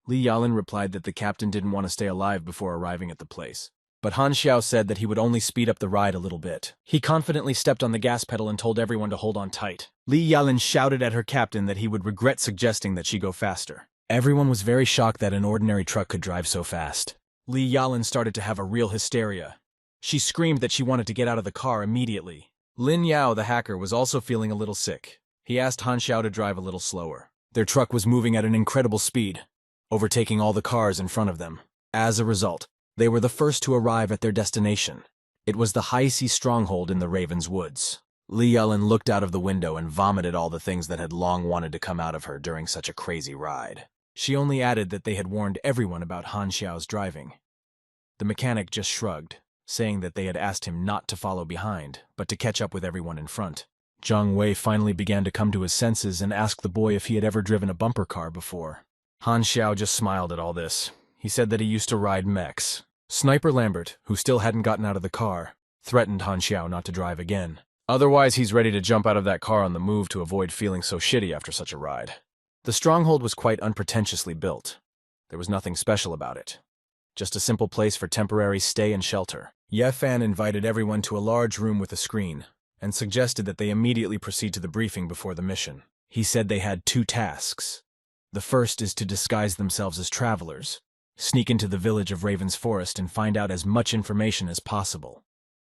Li Yalin replied that the captain didn't want to stay alive before arriving at the place. But Han Xiao said that he would only speed up the ride a little bit. He confidently stepped on the gas pedal and told everyone to hold on tight. Li Yalin shouted at her captain that he would regret suggesting that she go faster. Everyone was very shocked that an ordinary truck could drive so fast. Li Yalin started to have a real hysteria. She screamed that she wanted to get out of the car immediately. Lin Yao, the hacker, was also feeling a little sick. He asked Han Xiao to drive a little slower. Their truck was moving at an incredible speed, overtaking all the cars in front of them. As a result, they were the first to arrive at their destination. It was the Heisei stronghold in the Raven's Woods. Li Yalin looked out of the window and vomited all the things that had long wanted to come out of her during such a crazy ride. She only added that they had warned everyone about Han Xiao's driving. The mechanic just shrugged, saying that they had asked him not to follow behind, but to catch up with everyone in front. Zhang Wei finally began to come to his senses and asked the boy if he had ever driven a bumper car before. Han Xiao just smiled at all this. He said that he used to ride mechs. Sniper Lambert, who still hadn't gotten out of the car, threatened Han Xiao not to drive again. Otherwise, he's ready to jump out of that car on the move to avoid feeling so shitty after such a ride. The stronghold was quite unpretentiously built. There was nothing special about it. Just a simple place for temporary stay and shelter. Ye Fan invited everyone to a large room with a screen, and suggested that they immediately proceed to the briefing before the mission. He said they had 2 tasks. The first is to disguise themselves as travelers, sneak into the village of Raven's Forest and find out as much information as possible.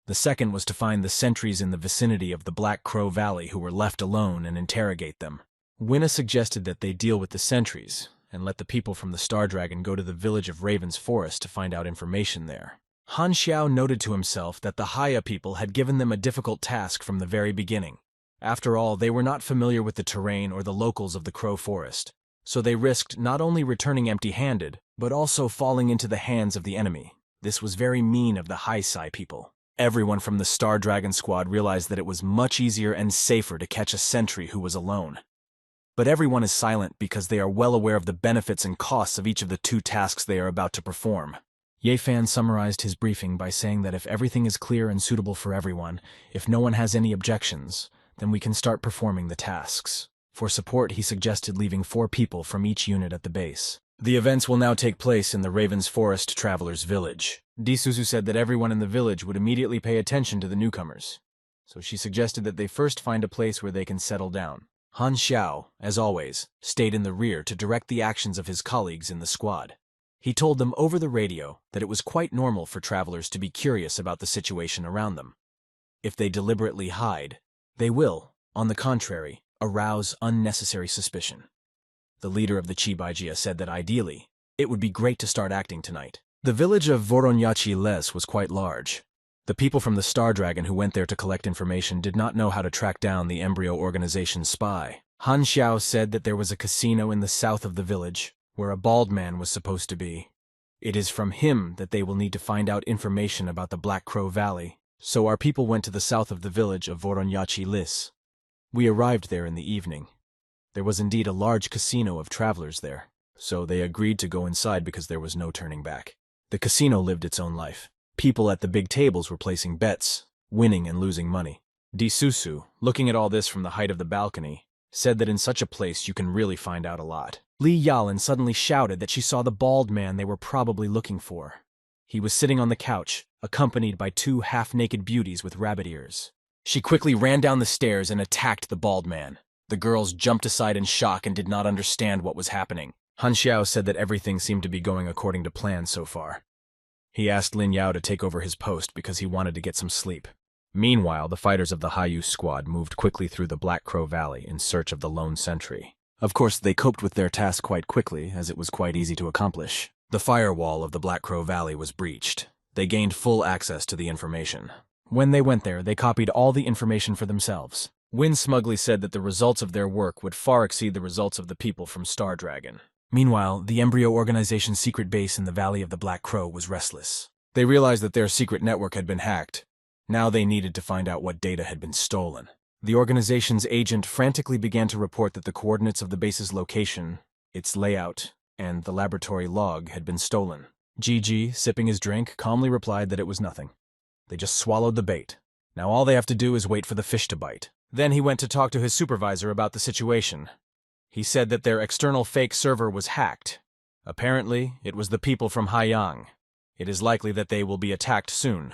The second was to find the sentries in the vicinity of the Black Crow Valley who were left alone and interrogate them. Winna suggested that they deal with the sentries and let the people from the Star Dragon go to the village of Raven's Forest to find out information there. Han Xiao noted to himself that the Haya people had given them a difficult task from the very beginning. After all, they were not familiar with the terrain or the locals of the Crow Forest, so they risked not only returning empty-handed, but also falling into the hands of the enemy. This was very mean of the Haisai people. Everyone from the Star Dragon squad realized that it was much easier and safer to catch a sentry who was alone. But everyone is silent because they are well aware of the benefits and costs of each of the 2 tasks they are about to perform. Ye Fan summarized his briefing by saying that if everything is clear and suitable for everyone, if no one has any objections, then we can start performing the tasks. For support, he suggested leaving 4 people from each unit at the base. The events will now take place in the Raven's Forest Travelers' Village. Disuzu said that everyone in the village would immediately pay attention to the newcomers, so she suggested that they first find a place where they can settle down. Han Xiao, as always, stayed in the rear to direct the actions of his colleagues in the squad. He told them over the radio that it was quite normal for travelers to be curious about the situation around them. If they deliberately hide, they will, on the contrary, arouse unnecessary suspicion. The leader of the Chibaijia said that ideally, it would be great to start acting tonight. The village of Voronyachi Les was quite large. The people from the Star Dragon who went there to collect information did not know how to track down the embryo organization's spy. Han Xiao said that there was a casino in the south of the village, where a bald man was supposed to be. It is from him that they will need to find out information about the Black Crow Valley. So our people went to the south of the village of Voronyachi Les. We arrived there in the evening. There was indeed a large casino of travelers there, so they agreed to go inside because there was no turning back. The casino lived its own life. People at the big tables were placing bets, winning and losing money. Disuzu, looking at all this from the height of the balcony, said that in such a place you can really find out a lot. Li Yalan suddenly shouted that she saw the bald man they were probably looking for. He was sitting on the couch, accompanied by 2 half-naked beauties with rabbit ears. She quickly ran down the stairs and attacked the bald man. The girls jumped aside in shock and did not understand what was happening. Han Xiao said that everything seemed to be going according to plan so far. He asked Lin Yao to take over his post because he wanted to get some sleep. Meanwhile, the fighters of the Hayu squad moved quickly through the Black Crow Valley in search of the lone sentry. Of course, they coped with their task quite quickly, as it was quite easy to accomplish. The firewall of the Black Crow Valley was breached. They gained full access to the information. When they went there, they copied all the information for themselves. Win smugly said that the results of their work would far exceed the results of the people from Star Dragon. Meanwhile, the embryo organization's secret base in the Valley of the Black Crow was restless. They realized that their secret network had been hacked. Now they needed to find out what data had been stolen. The organization's agent frantically began to report that the coordinates of the base's location, its layout, and the laboratory log had been stolen. Gigi, sipping his drink, calmly replied that it was nothing. They just swallowed the bait. Now all they have to do is wait for the fish to bite. Then he went to talk to his supervisor about the situation. He said that their external fake server was hacked. Apparently, it was the people from Haiyang. It is likely that they will be attacked soon.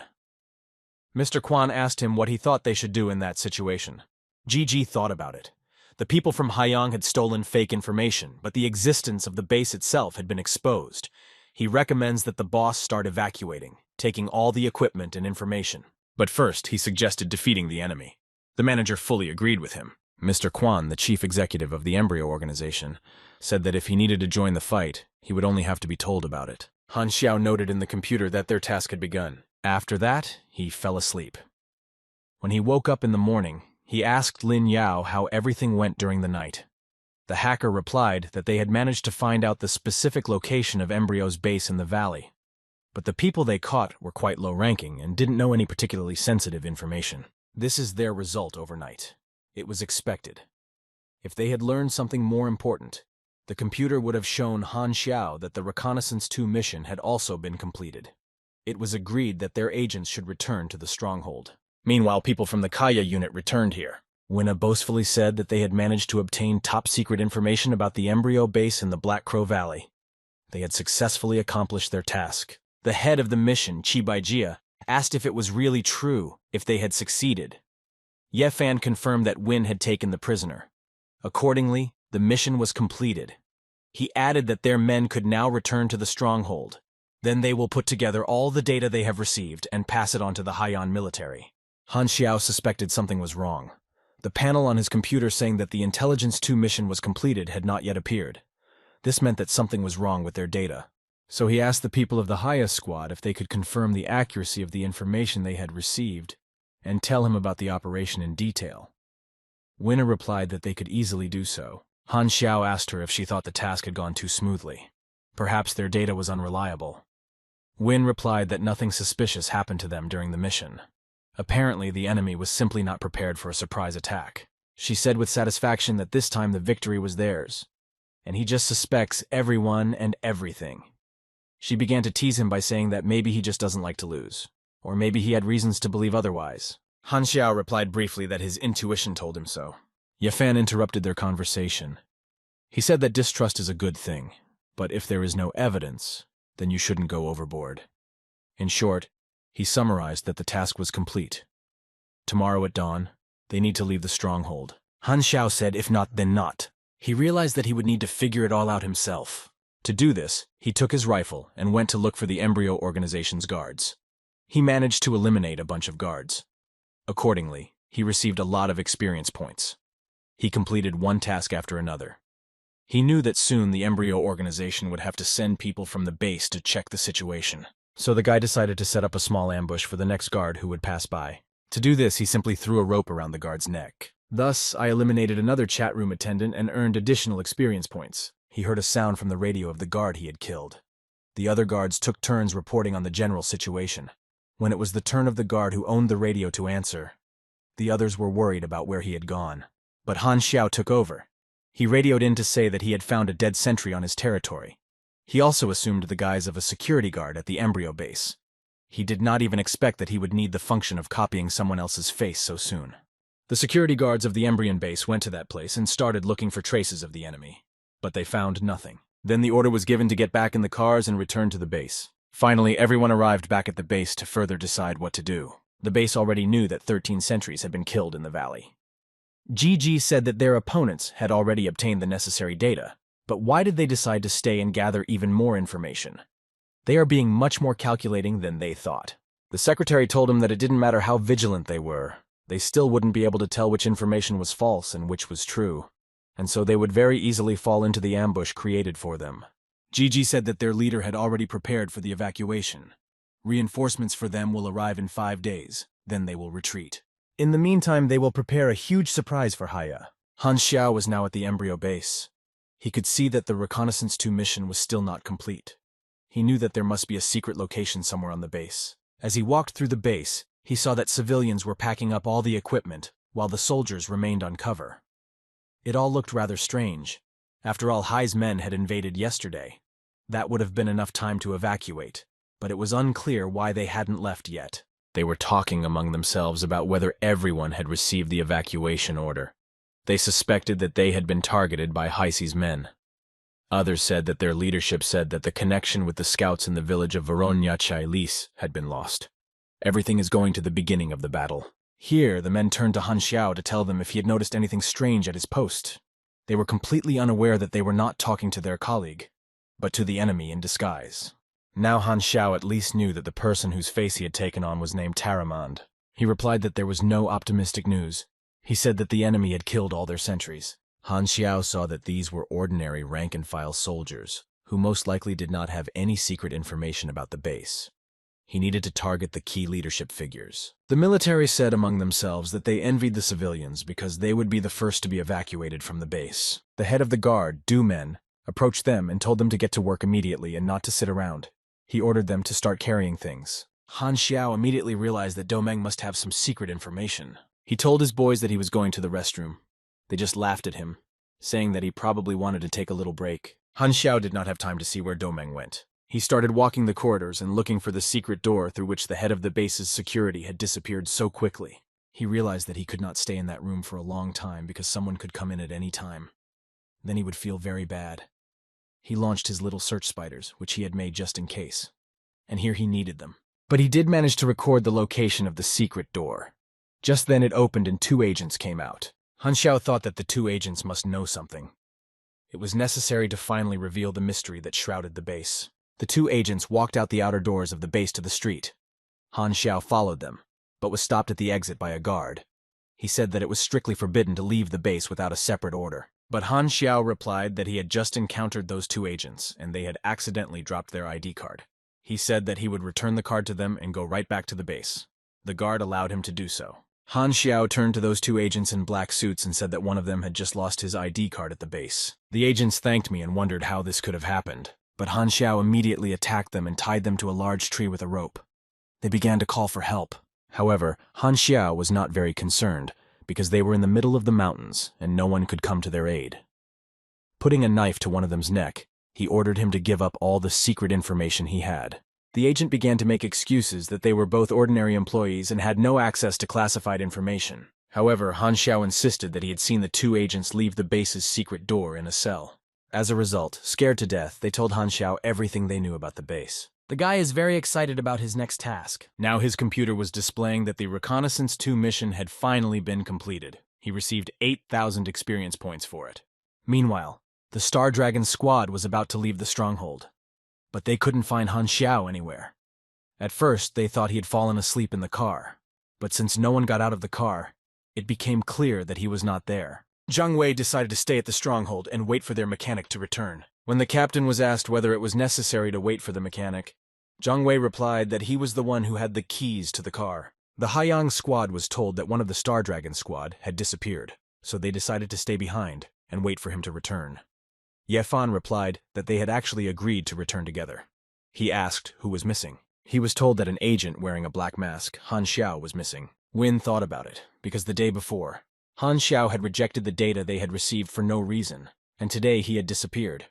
Mr. Quan asked him what he thought they should do in that situation. Gigi thought about it. The people from Haiyang had stolen fake information, but the existence of the base itself had been exposed. He recommends that the boss start evacuating, taking all the equipment and information. But first, he suggested defeating the enemy. The manager fully agreed with him. Mr. Quan, the chief executive of the embryo organization, said that if he needed to join the fight, he would only have to be told about it. Han Xiao noted in the computer that their task had begun. After that, he fell asleep. When he woke up in the morning, he asked Lin Yao how everything went during the night. The hacker replied that they had managed to find out the specific location of Embryo's base in the valley. But the people they caught were quite low-ranking and didn't know any particularly sensitive information. This is their result overnight. It was expected. If they had learned something more important, the computer would have shown Han Xiao that the Reconnaissance 2 mission had also been completed. It was agreed that their agents should return to the stronghold. Meanwhile, people from the Kaya unit returned here. Winna boastfully said that they had managed to obtain top-secret information about the embryo base in the Black Crow Valley. They had successfully accomplished their task. The head of the mission, Chibaijia, asked if it was really true, if they had succeeded. Yefan confirmed that Win had taken the prisoner. Accordingly, the mission was completed. He added that their men could now return to the stronghold. Then they will put together all the data they have received and pass it on to the Haiyan military. Han Xiao suspected something was wrong. The panel on his computer saying that the Intelligence 2 mission was completed had not yet appeared. This meant that something was wrong with their data. So he asked the people of the Haya squad if they could confirm the accuracy of the information they had received and tell him about the operation in detail. Winna replied that they could easily do so. Han Xiao asked her if she thought the task had gone too smoothly. Perhaps their data was unreliable. Win replied that nothing suspicious happened to them during the mission. Apparently, the enemy was simply not prepared for a surprise attack. She said with satisfaction that this time the victory was theirs, and he just suspects everyone and everything. She began to tease him by saying that maybe he just doesn't like to lose, or maybe he had reasons to believe otherwise. Han Xiao replied briefly that his intuition told him so. Yefan interrupted their conversation. He said that distrust is a good thing, but if there is no evidence, then you shouldn't go overboard. In short, he summarized that the task was complete. Tomorrow at dawn, they need to leave the stronghold. Han Xiao said if not, then not. He realized that he would need to figure it all out himself. To do this, he took his rifle and went to look for the embryo organization's guards. He managed to eliminate a bunch of guards. Accordingly, he received a lot of experience points. He completed one task after another. He knew that soon the embryo organization would have to send people from the base to check the situation. So the guy decided to set up a small ambush for the next guard who would pass by. To do this, he simply threw a rope around the guard's neck. Thus, I eliminated another chat room attendant and earned additional experience points. He heard a sound from the radio of the guard he had killed. The other guards took turns reporting on the general situation. When it was the turn of the guard who owned the radio to answer, the others were worried about where he had gone. But Han Xiao took over. He radioed in to say that he had found a dead sentry on his territory. He also assumed the guise of a security guard at the embryo base. He did not even expect that he would need the function of copying someone else's face so soon. The security guards of the embryon base went to that place and started looking for traces of the enemy. But they found nothing. Then the order was given to get back in the cars and return to the base. Finally, everyone arrived back at the base to further decide what to do. The base already knew that 13 sentries had been killed in the valley. GG said that their opponents had already obtained the necessary data, but why did they decide to stay and gather even more information? They are being much more calculating than they thought. The secretary told him that it didn't matter how vigilant they were, they still wouldn't be able to tell which information was false and which was true, and so they would very easily fall into the ambush created for them. GG said that their leader had already prepared for the evacuation. Reinforcements for them will arrive in 5 days, then they will retreat. In the meantime, they will prepare a huge surprise for Haya. Han Xiao was now at the embryo base. He could see that the Reconnaissance 2 mission was still not complete. He knew that there must be a secret location somewhere on the base. As he walked through the base, he saw that civilians were packing up all the equipment, while the soldiers remained on cover. It all looked rather strange. After all, Hai's men had invaded yesterday. That would have been enough time to evacuate, but it was unclear why they hadn't left yet. They were talking among themselves about whether everyone had received the evacuation order. They suspected that they had been targeted by Heisei's men. Others said that their leadership said that the connection with the scouts in the village of Voronyachai-Lis had been lost. Everything is going to the beginning of the battle. Here, the men turned to Han Xiao to tell them if he had noticed anything strange at his post. They were completely unaware that they were not talking to their colleague, but to the enemy in disguise. Now Han Xiao at least knew that the person whose face he had taken on was named Taramand. He replied that there was no optimistic news. He said that the enemy had killed all their sentries. Han Xiao saw that these were ordinary rank-and-file soldiers, who most likely did not have any secret information about the base. He needed to target the key leadership figures. The military said among themselves that they envied the civilians because they would be the first to be evacuated from the base. The head of the guard, Du Men, approached them and told them to get to work immediately and not to sit around. He ordered them to start carrying things. Han Xiao immediately realized that Domeng must have some secret information. He told his boys that he was going to the restroom. They just laughed at him, saying that he probably wanted to take a little break. Han Xiao did not have time to see where Domeng went. He started walking the corridors and looking for the secret door through which the head of the base's security had disappeared so quickly. He realized that he could not stay in that room for a long time because someone could come in at any time. Then he would feel very bad. He launched his little search spiders, which he had made just in case. And here he needed them. But he did manage to record the location of the secret door. Just then it opened and 2 agents came out. Han Xiao thought that the 2 agents must know something. It was necessary to finally reveal the mystery that shrouded the base. The 2 agents walked out the outer doors of the base to the street. Han Xiao followed them, but was stopped at the exit by a guard. He said that it was strictly forbidden to leave the base without a separate order. But Han Xiao replied that he had just encountered those 2 agents and they had accidentally dropped their ID card. He said that he would return the card to them and go right back to the base. The guard allowed him to do so. Han Xiao turned to those 2 agents in black suits and said that one of them had just lost his ID card at the base. The agents thanked me and wondered how this could have happened. But Han Xiao immediately attacked them and tied them to a large tree with a rope. They began to call for help. However, Han Xiao was not very concerned, because they were in the middle of the mountains and no one could come to their aid. Putting a knife to one of them's neck, he ordered him to give up all the secret information he had. The agent began to make excuses that they were both ordinary employees and had no access to classified information. However, Han Xiao insisted that he had seen the 2 agents leave the base's secret door in a cell. As a result, scared to death, they told Han Xiao everything they knew about the base. The guy is very excited about his next task. Now his computer was displaying that the Reconnaissance 2 mission had finally been completed. He received 8,000 experience points for it. Meanwhile, the Star Dragon squad was about to leave the stronghold. But they couldn't find Han Xiao anywhere. At first, they thought he had fallen asleep in the car. But since no one got out of the car, it became clear that he was not there. Zhang Wei decided to stay at the stronghold and wait for their mechanic to return. When the captain was asked whether it was necessary to wait for the mechanic, Zhang Wei replied that he was the one who had the keys to the car. The Haiyang squad was told that one of the Star Dragon squad had disappeared, so they decided to stay behind and wait for him to return. Ye Fan replied that they had actually agreed to return together. He asked who was missing. He was told that an agent wearing a black mask, Han Xiao, was missing. Win thought about it, because the day before, Han Xiao had rejected the data they had received for no reason, and today he had disappeared.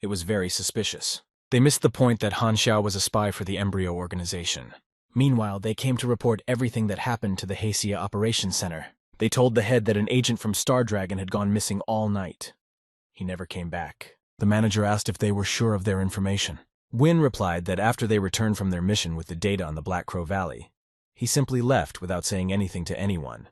It was very suspicious. They missed the point that Han Xiao was a spy for the Embryo organization. Meanwhile, they came to report everything that happened to the Hesia Operations Center. They told the head that an agent from Star Dragon had gone missing all night. He never came back. The manager asked if they were sure of their information. Win replied that after they returned from their mission with the data on the Black Crow Valley, he simply left without saying anything to anyone.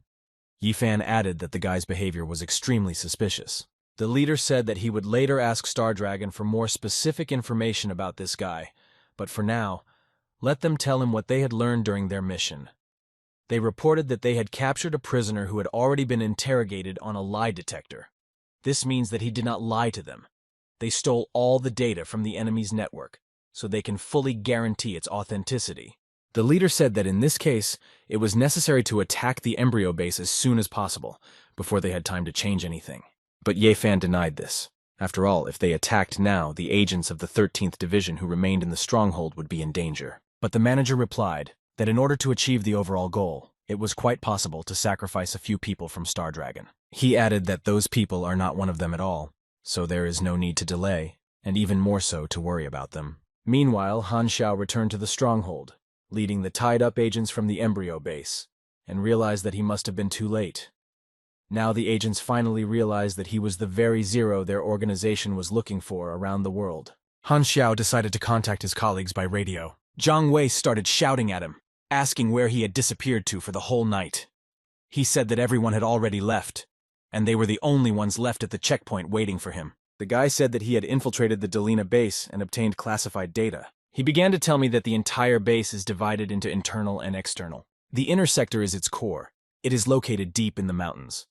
Yifan added that the guy's behavior was extremely suspicious. The leader said that he would later ask Star Dragon for more specific information about this guy, but for now, let them tell him what they had learned during their mission. They reported that they had captured a prisoner who had already been interrogated on a lie detector. This means that he did not lie to them. They stole all the data from the enemy's network, so they can fully guarantee its authenticity. The leader said that in this case, it was necessary to attack the Embryo base as soon as possible, before they had time to change anything. But Ye Fan denied this. After all, if they attacked now, the agents of the 13th Division who remained in the stronghold would be in danger. But the manager replied that in order to achieve the overall goal, it was quite possible to sacrifice a few people from Star Dragon. He added that those people are not one of them at all, so there is no need to delay, and even more so to worry about them. Meanwhile, Han Xiao returned to the stronghold, leading the tied-up agents from the Embryo base, and realized that he must have been too late. Now the agents finally realized that he was the very Zero their organization was looking for around the world. Han Xiao decided to contact his colleagues by radio. Zhang Wei started shouting at him, asking where he had disappeared to for the whole night. He said that everyone had already left, and they were the only ones left at the checkpoint waiting for him. The guy said that he had infiltrated the Delina base and obtained classified data. He began to tell me that the entire base is divided into internal and external. The inner sector is its core. It is located deep in the mountains.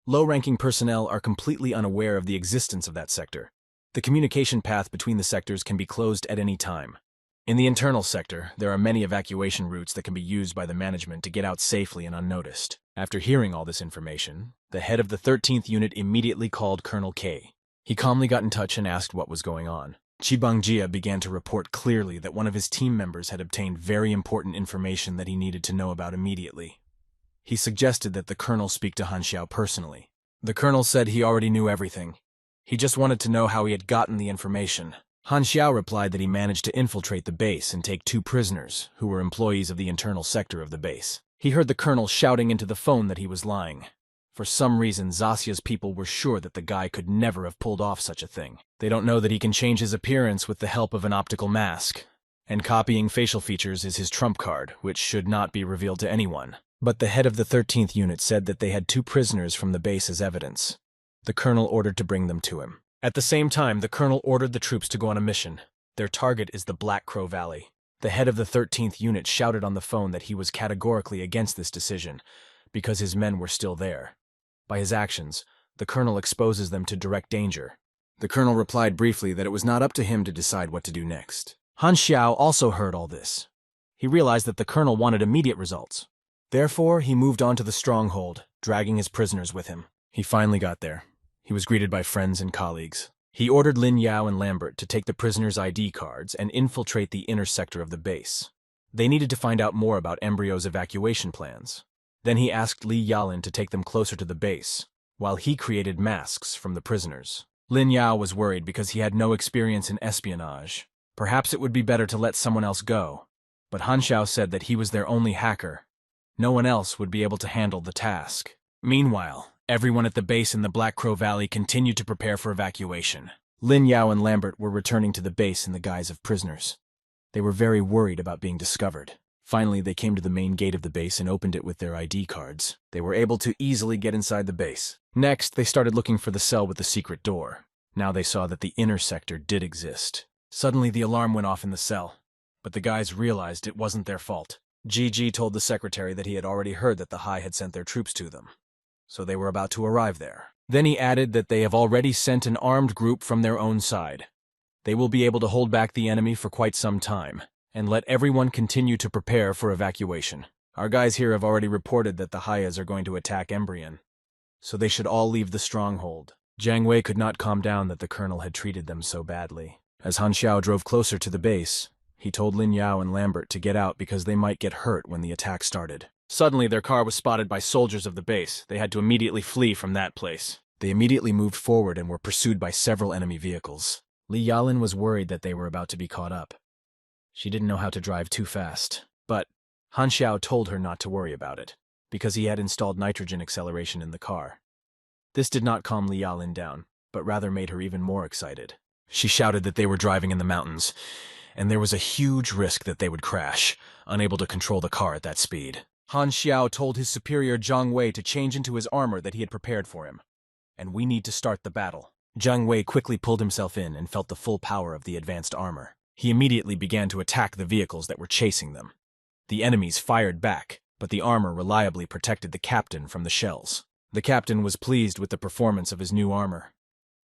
Low-ranking personnel are completely unaware of the existence of that sector. The communication path between the sectors can be closed at any time. In the internal sector, there are many evacuation routes that can be used by the management to get out safely and unnoticed. After hearing all this information, the head of the 13th unit immediately called Colonel K. He calmly got in touch and asked what was going on. Chibangjia began to report clearly that one of his team members had obtained very important information that he needed to know about immediately. He suggested that the colonel speak to Han Xiao personally. The colonel said he already knew everything. He just wanted to know how he had gotten the information. Han Xiao replied that he managed to infiltrate the base and take 2 prisoners who were employees of the internal sector of the base. He heard the colonel shouting into the phone that he was lying. For some reason, Zasia's people were sure that the guy could never have pulled off such a thing. They don't know that he can change his appearance with the help of an optical mask, and copying facial features is his trump card, which should not be revealed to anyone. But the head of the 13th unit said that they had 2 prisoners from the base as evidence. The colonel ordered to bring them to him. At the same time, the colonel ordered the troops to go on a mission. Their target is the Black Crow Valley. The head of the 13th unit shouted on the phone that he was categorically against this decision, because his men were still there. By his actions, the colonel exposes them to direct danger. The colonel replied briefly that it was not up to him to decide what to do next. Han Xiao also heard all this. He realized that the colonel wanted immediate results. Therefore, he moved on to the stronghold, dragging his prisoners with him. He finally got there. He was greeted by friends and colleagues. He ordered Lin Yao and Lambert to take the prisoners' ID cards and infiltrate the inner sector of the base. They needed to find out more about Embryo's evacuation plans. Then he asked Li Yalin to take them closer to the base, while he created masks from the prisoners. Lin Yao was worried because he had no experience in espionage. Perhaps it would be better to let someone else go. But Han Xiao said that he was their only hacker. No one else would be able to handle the task. Meanwhile, everyone at the base in the Black Crow Valley continued to prepare for evacuation. Lin Yao and Lambert were returning to the base in the guise of prisoners. They were very worried about being discovered. Finally, they came to the main gate of the base and opened it with their ID cards. They were able to easily get inside the base. Next, they started looking for the cell with the secret door. Now they saw that the inner sector did exist. Suddenly, the alarm went off in the cell, but the guys realized it wasn't their fault. Gigi told the secretary that he had already heard that the Hai had sent their troops to them, so they were about to arrive there. Then he added that they have already sent an armed group from their own side. They will be able to hold back the enemy for quite some time, and let everyone continue to prepare for evacuation. Our guys here have already reported that the Hayas are going to attack Embryon, so they should all leave the stronghold. Jiang Wei could not calm down that the colonel had treated them so badly. As Han Xiao drove closer to the base, he told Lin Yao and Lambert to get out because they might get hurt when the attack started. Suddenly, their car was spotted by soldiers of the base. They had to immediately flee from that place. They immediately moved forward and were pursued by several enemy vehicles. Li Yalin was worried that they were about to be caught up. She didn't know how to drive too fast, but Han Xiao told her not to worry about it, because he had installed nitrogen acceleration in the car. This did not calm Li Yalin down, but rather made her even more excited. She shouted that they were driving in the mountains, and there was a huge risk that they would crash, unable to control the car at that speed. Han Xiao told his superior Jiang Wei to change into his armor that he had prepared for him, and we need to start the battle. Jiang Wei quickly pulled himself in and felt the full power of the advanced armor. He immediately began to attack the vehicles that were chasing them. The enemies fired back, but the armor reliably protected the captain from the shells. The captain was pleased with the performance of his new armor.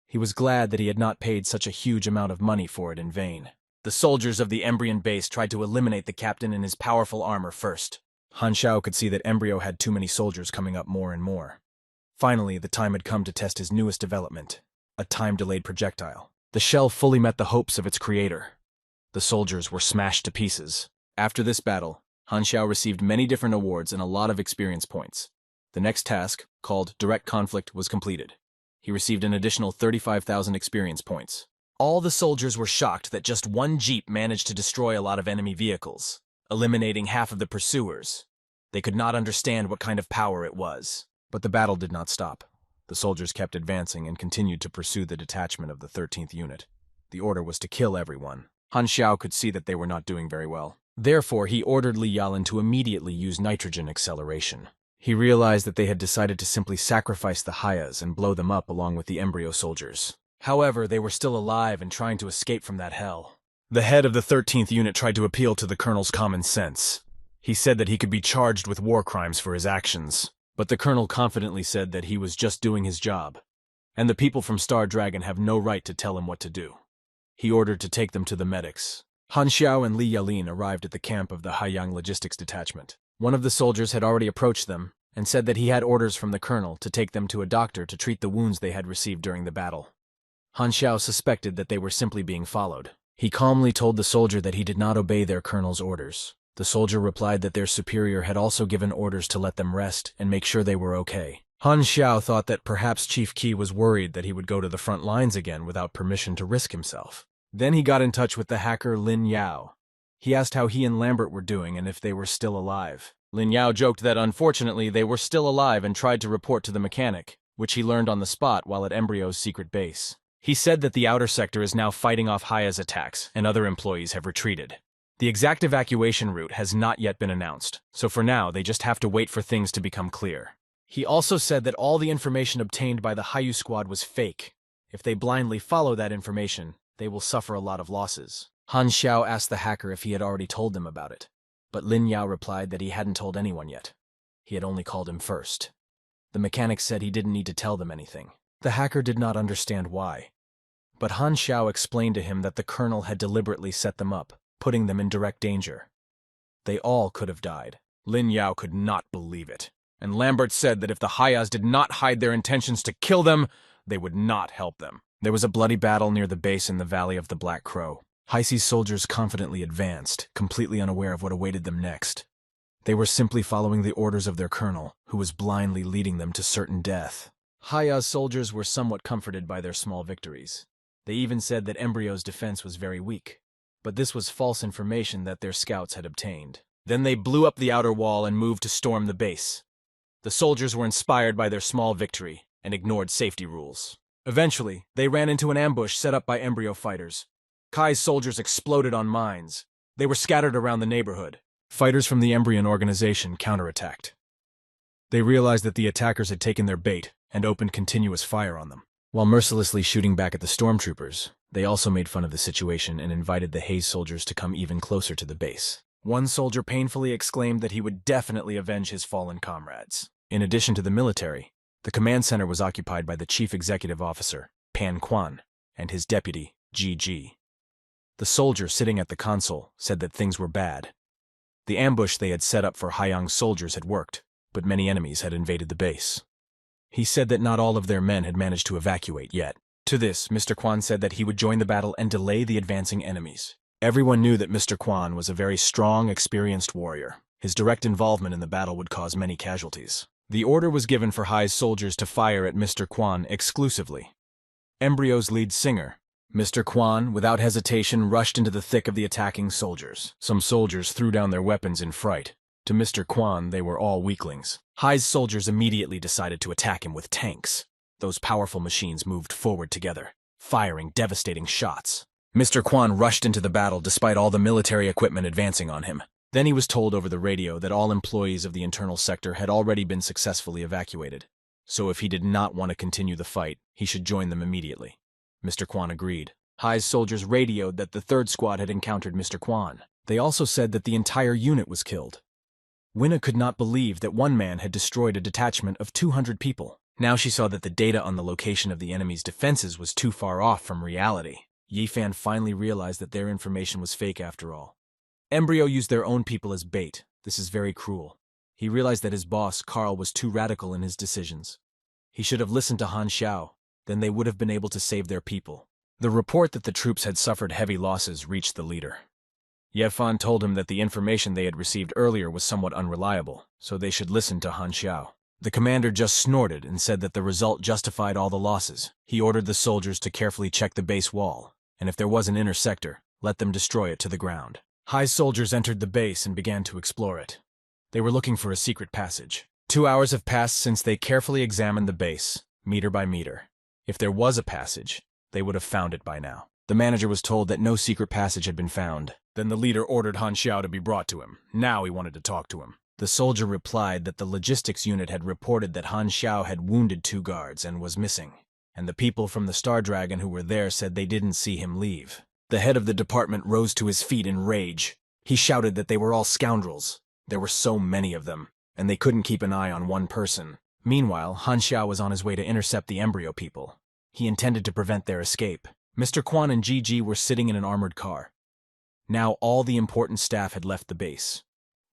He was glad that he had not paid such a huge amount of money for it in vain. The soldiers of the Embryon base tried to eliminate the captain in his powerful armor first. Han Xiao could see that Embryo had too many soldiers coming up more and more. Finally, the time had come to test his newest development, a time-delayed projectile. The shell fully met the hopes of its creator. The soldiers were smashed to pieces. After this battle, Han Xiao received many different awards and a lot of experience points. The next task, called Direct Conflict, was completed. He received an additional 35,000 experience points. All the soldiers were shocked that just one jeep managed to destroy a lot of enemy vehicles, eliminating half of the pursuers. They could not understand what kind of power it was. But the battle did not stop. The soldiers kept advancing and continued to pursue the detachment of the 13th unit. The order was to kill everyone. Han Xiao could see that they were not doing very well. Therefore, he ordered Li Yalin to immediately use nitrogen acceleration. He realized that they had decided to simply sacrifice the Hayas and blow them up along with the embryo soldiers. However, they were still alive and trying to escape from that hell. The head of the 13th unit tried to appeal to the colonel's common sense. He said that he could be charged with war crimes for his actions. But the colonel confidently said that he was just doing his job, and the people from Star Dragon have no right to tell him what to do. He ordered to take them to the medics. Han Xiao and Li Yalin arrived at the camp of the Haiyang Logistics Detachment. One of the soldiers had already approached them and said that he had orders from the colonel to take them to a doctor to treat the wounds they had received during the battle. Han Xiao suspected that they were simply being followed. He calmly told the soldier that he did not obey their colonel's orders. The soldier replied that their superior had also given orders to let them rest and make sure they were okay. Han Xiao thought that perhaps Chief Qi was worried that he would go to the front lines again without permission to risk himself. Then he got in touch with the hacker Lin Yao. He asked how he and Lambert were doing and if they were still alive. Lin Yao joked that unfortunately they were still alive and tried to report to the mechanic, which he learned on the spot while at Embryo's secret base. He said that the outer sector is now fighting off Haya's attacks and other employees have retreated. The exact evacuation route has not yet been announced, so for now they just have to wait for things to become clear. He also said that all the information obtained by the Hayu squad was fake. If they blindly follow that information, they will suffer a lot of losses. Han Xiao asked the hacker if he had already told them about it, but Lin Yao replied that he hadn't told anyone yet. He had only called him first. The mechanic said he didn't need to tell them anything. The hacker did not understand why. But Han Xiao explained to him that the colonel had deliberately set them up, putting them in direct danger. They all could have died. Lin Yao could not believe it, and Lambert said that if the Hayas did not hide their intentions to kill them, they would not help them. There was a bloody battle near the base in the Valley of the Black Crow. Heisei's soldiers confidently advanced, completely unaware of what awaited them next. They were simply following the orders of their colonel, who was blindly leading them to certain death. Haya's soldiers were somewhat comforted by their small victories. They even said that Embryo's defense was very weak, but this was false information that their scouts had obtained. Then they blew up the outer wall and moved to storm the base. The soldiers were inspired by their small victory and ignored safety rules. Eventually, they ran into an ambush set up by Embryo fighters. Kai's soldiers exploded on mines. They were scattered around the neighborhood. Fighters from the Embryon organization counterattacked. They realized that the attackers had taken their bait and opened continuous fire on them. While mercilessly shooting back at the stormtroopers, they also made fun of the situation and invited the Hayes soldiers to come even closer to the base. One soldier painfully exclaimed that he would definitely avenge his fallen comrades. In addition to the military, the command center was occupied by the chief executive officer, Pan Quan, and his deputy, GG. The soldier sitting at the console said that things were bad. The ambush they had set up for Haiyang's soldiers had worked, but many enemies had invaded the base. He said that not all of their men had managed to evacuate yet. To this, Mr. Quan said that he would join the battle and delay the advancing enemies. Everyone knew that Mr. Quan was a very strong, experienced warrior. His direct involvement in the battle would cause many casualties. The order was given for Hai's soldiers to fire at Mr. Quan exclusively. Embryo's lead singer, Mr. Quan, without hesitation, rushed into the thick of the attacking soldiers. Some soldiers threw down their weapons in fright. To Mr. Quan, they were all weaklings. Hai's soldiers immediately decided to attack him with tanks. Those powerful machines moved forward together, firing devastating shots. Mr. Quan rushed into the battle despite all the military equipment advancing on him. Then he was told over the radio that all employees of the internal sector had already been successfully evacuated. So if he did not want to continue the fight, he should join them immediately. Mr. Quan agreed. Hai's soldiers radioed that the third squad had encountered Mr. Quan. They also said that the entire unit was killed. Winna could not believe that one man had destroyed a detachment of 200 people. Now she saw that the data on the location of the enemy's defenses was too far off from reality. Yifan finally realized that their information was fake after all. Embryo used their own people as bait. This is very cruel. He realized that his boss, Carl, was too radical in his decisions. He should have listened to Han Xiao. Then they would have been able to save their people. The report that the troops had suffered heavy losses reached the leader. Yifan told him that the information they had received earlier was somewhat unreliable, so they should listen to Han Xiao. The commander just snorted and said that the result justified all the losses. He ordered the soldiers to carefully check the base wall, and if there was an inner sector, let them destroy it to the ground. Hai's soldiers entered the base and began to explore it. They were looking for a secret passage. 2 hours have passed since they carefully examined the base, meter by meter. If there was a passage, they would have found it by now. The manager was told that no secret passage had been found. Then the leader ordered Han Xiao to be brought to him. Now he wanted to talk to him. The soldier replied that the logistics unit had reported that Han Xiao had wounded 2 guards and was missing, and the people from the Star Dragon who were there said they didn't see him leave. The head of the department rose to his feet in rage. He shouted that they were all scoundrels. There were so many of them, and they couldn't keep an eye on one person. Meanwhile, Han Xiao was on his way to intercept the Embryo people. He intended to prevent their escape. Mr. Quan and GG were sitting in an armored car. Now all the important staff had left the base.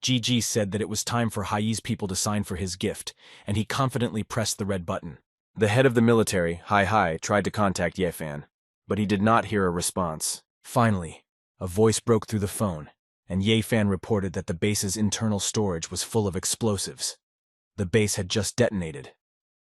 GG said that it was time for Hai's people to sign for his gift, and he confidently pressed the red button. The head of the military, Hai, tried to contact Yifan, but he did not hear a response. Finally, a voice broke through the phone, and Yifan reported that the base's internal storage was full of explosives. The base had just detonated.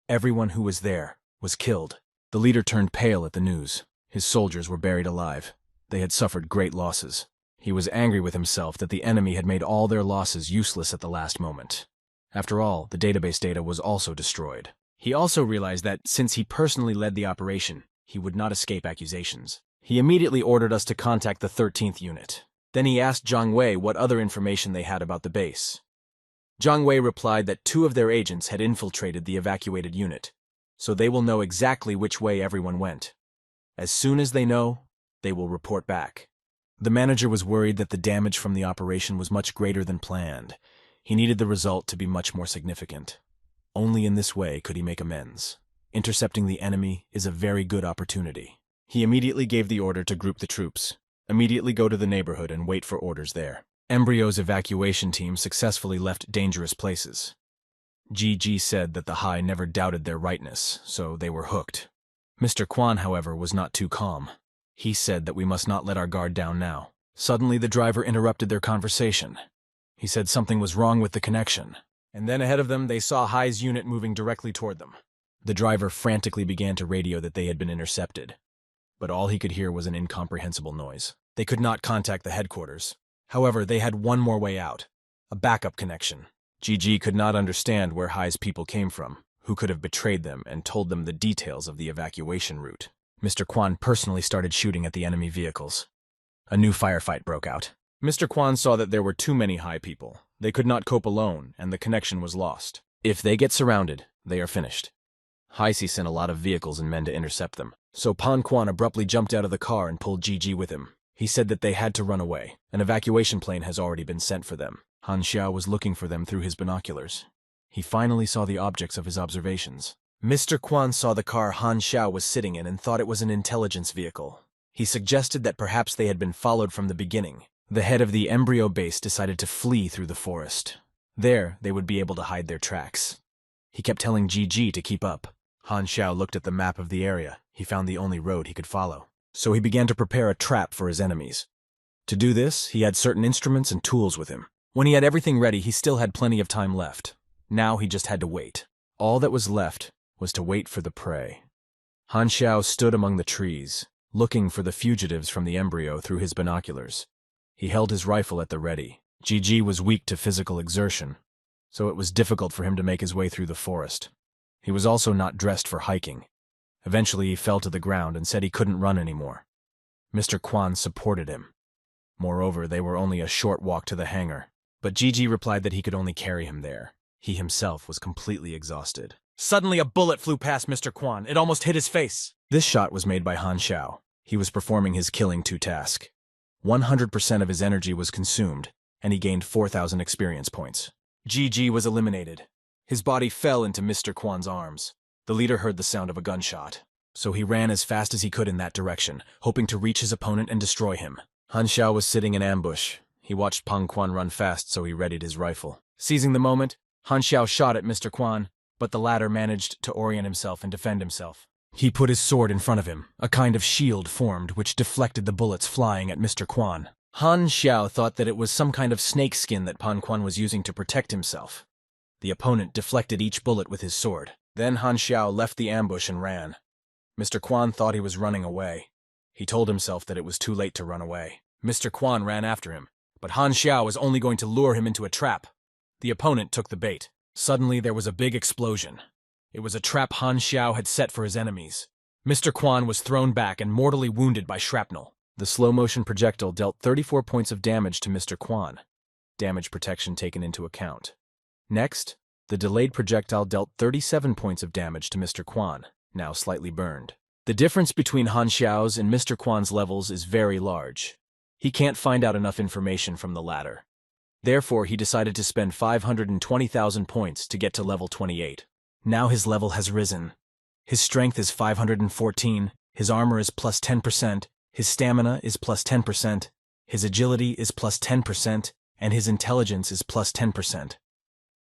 Everyone who was there was killed. The leader turned pale at the news. His soldiers were buried alive. They had suffered great losses. He was angry with himself that the enemy had made all their losses useless at the last moment. After all, the database data was also destroyed. He also realized that, since he personally led the operation, he would not escape accusations. He immediately ordered us to contact the 13th unit. Then he asked Zhang Wei what other information they had about the base. Zhang Wei replied that 2 of their agents had infiltrated the evacuated unit, so they will know exactly which way everyone went. As soon as they know, they will report back. The manager was worried that the damage from the operation was much greater than planned. He needed the result to be much more significant. Only in this way could he make amends. Intercepting the enemy is a very good opportunity. He immediately gave the order to group the troops. Immediately go to the neighborhood and wait for orders there. Embryo's evacuation team successfully left dangerous places. GG said that the High never doubted their rightness, so they were hooked. Mr. Quan, however, was not too calm. He said that we must not let our guard down now. Suddenly, the driver interrupted their conversation. He said something was wrong with the connection. And then ahead of them, they saw High's unit moving directly toward them. The driver frantically began to radio that they had been intercepted. But all he could hear was an incomprehensible noise. They could not contact the headquarters. However, they had one more way out. A backup connection. GG could not understand where High's people came from, who could have betrayed them and told them the details of the evacuation route. Mr. Quan personally started shooting at the enemy vehicles. A new firefight broke out. Mr. Quan saw that there were too many High people. They could not cope alone, and the connection was lost. If they get surrounded, they are finished. Heisey sent a lot of vehicles and men to intercept them, so Pan Quan abruptly jumped out of the car and pulled GG with him. He said that they had to run away. An evacuation plane has already been sent for them. Han Xiao was looking for them through his binoculars. He finally saw the objects of his observations. Mr. Quan saw the car Han Xiao was sitting in and thought it was an intelligence vehicle. He suggested that perhaps they had been followed from the beginning. The head of the embryo base decided to flee through the forest. There, they would be able to hide their tracks. He kept telling GG to keep up. Han Xiao looked at the map of the area. He found the only road he could follow. So he began to prepare a trap for his enemies. To do this, he had certain instruments and tools with him. When he had everything ready, he still had plenty of time left. Now he just had to wait. All that was left was to wait for the prey. Han Xiao stood among the trees, looking for the fugitives from the embryo through his binoculars. He held his rifle at the ready. GG was weak to physical exertion, so it was difficult for him to make his way through the forest. He was also not dressed for hiking. Eventually, he fell to the ground and said he couldn't run anymore. Mr. Quan supported him. Moreover, they were only a short walk to the hangar, but GG replied that he could only carry him there. He himself was completely exhausted. Suddenly, a bullet flew past Mr. Quan. It almost hit his face. This shot was made by Han Xiao. He was performing his killing 2 task. 100% of his energy was consumed, and he gained 4,000 experience points. GG was eliminated. His body fell into Mr. Quan's arms. The leader heard the sound of a gunshot, so he ran as fast as he could in that direction, hoping to reach his opponent and destroy him. Han Xiao was sitting in ambush. He watched Pan Quan run fast, so he readied his rifle. Seizing the moment, Han Xiao shot at Mr. Quan, but the latter managed to orient himself and defend himself. He put his sword in front of him. A kind of shield formed which deflected the bullets flying at Mr. Quan. Han Xiao thought that it was some kind of snake skin that Pan Quan was using to protect himself. The opponent deflected each bullet with his sword. Then Han Xiao left the ambush and ran. Mr. Quan thought he was running away. He told himself that it was too late to run away. Mr. Quan ran after him, but Han Xiao was only going to lure him into a trap. The opponent took the bait. Suddenly, there was a big explosion. It was a trap Han Xiao had set for his enemies. Mr. Quan was thrown back and mortally wounded by shrapnel. The slow-motion projectile dealt 34 points of damage to Mr. Quan. Damage protection taken into account. Next, the delayed projectile dealt 37 points of damage to Mr. Quan, now slightly burned. The difference between Han Xiao's and Mr. Quan's levels is very large. He can't find out enough information from the latter. Therefore, he decided to spend 520,000 points to get to level 28. Now his level has risen. His strength is 514, his armor is plus 10%, his stamina is plus 10%, his agility is plus 10%, and his intelligence is plus 10%.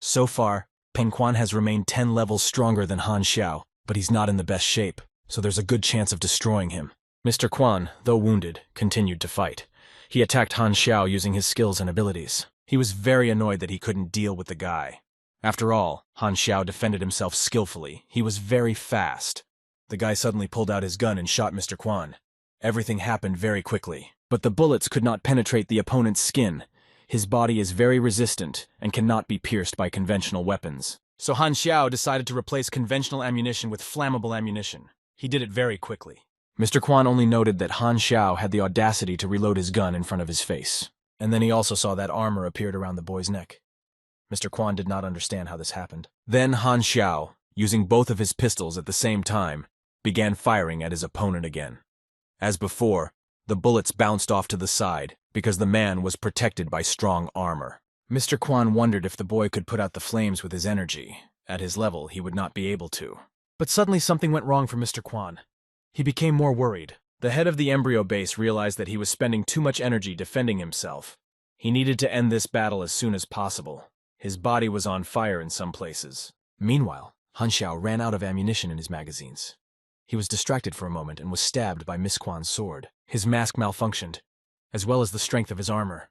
So far, Pan Quan has remained 10 levels stronger than Han Xiao, but he's not in the best shape, so there's a good chance of destroying him. Mr. Quan, though wounded, continued to fight. He attacked Han Xiao using his skills and abilities. He was very annoyed that he couldn't deal with the guy. After all, Han Xiao defended himself skillfully. He was very fast. The guy suddenly pulled out his gun and shot Mr. Quan. Everything happened very quickly, but the bullets could not penetrate the opponent's skin. His body is very resistant and cannot be pierced by conventional weapons. So Han Xiao decided to replace conventional ammunition with flammable ammunition. He did it very quickly. Mr. Quan only noted that Han Xiao had the audacity to reload his gun in front of his face. And then he also saw that armor appeared around the boy's neck. Mr. Quan did not understand how this happened. Then Han Xiao, using both of his pistols at the same time, began firing at his opponent again. As before, the bullets bounced off to the side because the man was protected by strong armor. Mr. Quan wondered if the boy could put out the flames with his energy. At his level, he would not be able to. But suddenly something went wrong for Mr. Quan. He became more worried. The head of the embryo base realized that he was spending too much energy defending himself. He needed to end this battle as soon as possible. His body was on fire in some places. Meanwhile, Han Xiao ran out of ammunition in his magazines. He was distracted for a moment and was stabbed by Miss Quan's sword. His mask malfunctioned, as well as the strength of his armor.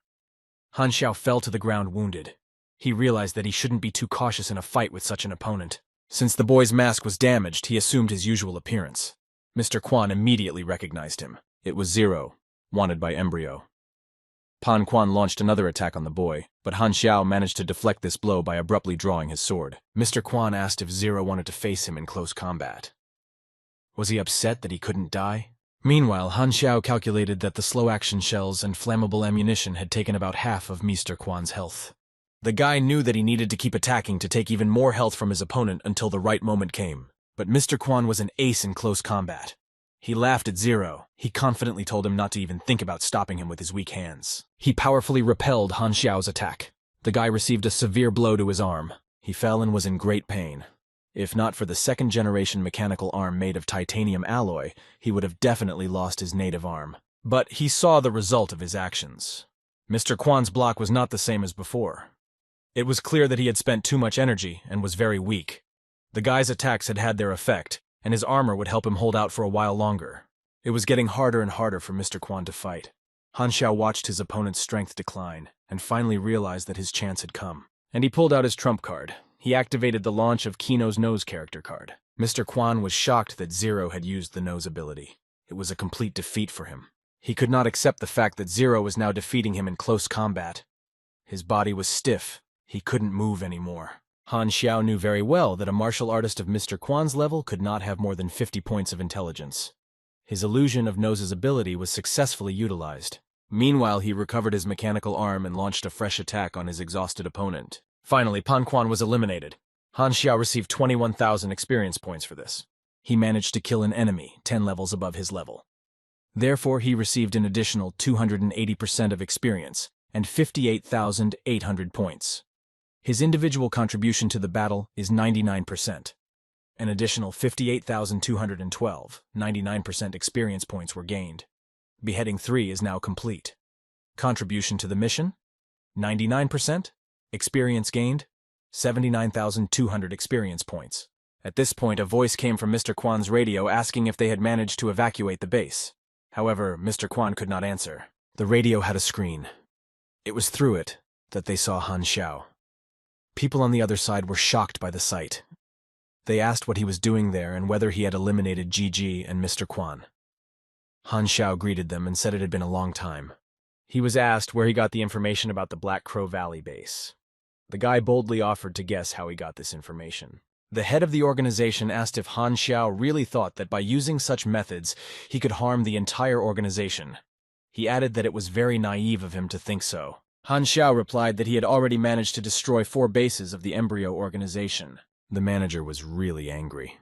Han Xiao fell to the ground wounded. He realized that he shouldn't be too cautious in a fight with such an opponent. Since the boy's mask was damaged, he assumed his usual appearance. Mr. Quan immediately recognized him. It was Zero, wanted by Embryo. Pan Quan launched another attack on the boy, but Han Xiao managed to deflect this blow by abruptly drawing his sword. Mr. Quan asked if Zero wanted to face him in close combat. Was he upset that he couldn't die? Meanwhile, Han Xiao calculated that the slow-action shells and flammable ammunition had taken about half of Mr. Quan's health. The guy knew that he needed to keep attacking to take even more health from his opponent until the right moment came. But Mr. Quan was an ace in close combat. He laughed at Zero. He confidently told him not to even think about stopping him with his weak hands. He powerfully repelled Han Xiao's attack. The guy received a severe blow to his arm. He fell and was in great pain. If not for the second-generation mechanical arm made of titanium alloy, he would have definitely lost his native arm. But he saw the result of his actions. Mr. Quan's block was not the same as before. It was clear that he had spent too much energy and was very weak. The guy's attacks had had their effect, and his armor would help him hold out for a while longer. It was getting harder and harder for Mr. Quan to fight. Han Xiao watched his opponent's strength decline, and finally realized that his chance had come. And he pulled out his trump card. He activated the launch of Kino's nose character card. Mr. Quan was shocked that Zero had used the nose ability. It was a complete defeat for him. He could not accept the fact that Zero was now defeating him in close combat. His body was stiff. He couldn't move anymore. Han Xiao knew very well that a martial artist of Mr. Quan's level could not have more than 50 points of intelligence. His illusion of Nose's ability was successfully utilized. Meanwhile, he recovered his mechanical arm and launched a fresh attack on his exhausted opponent. Finally, Pan Quan was eliminated. Han Xiao received 21,000 experience points for this. He managed to kill an enemy 10 levels above his level. Therefore, he received an additional 280% of experience and 58,800 points. His individual contribution to the battle is 99%. An additional 58,212, 99% experience points were gained. Beheading 3 is now complete. Contribution to the mission? 99%. Experience gained? 79,200 experience points. At this point, a voice came from Mr. Quan's radio asking if they had managed to evacuate the base. However, Mr. Quan could not answer. The radio had a screen. It was through it that they saw Han Xiao. People on the other side were shocked by the sight. They asked what he was doing there and whether he had eliminated Gigi and Mr. Quan. Han Xiao greeted them and said it had been a long time. He was asked where he got the information about the Black Crow Valley base. The guy boldly offered to guess how he got this information. The head of the organization asked if Han Xiao really thought that by using such methods, he could harm the entire organization. He added that it was very naive of him to think so. Han Xiao replied that he had already managed to destroy 4 bases of the embryo organization. The manager was really angry.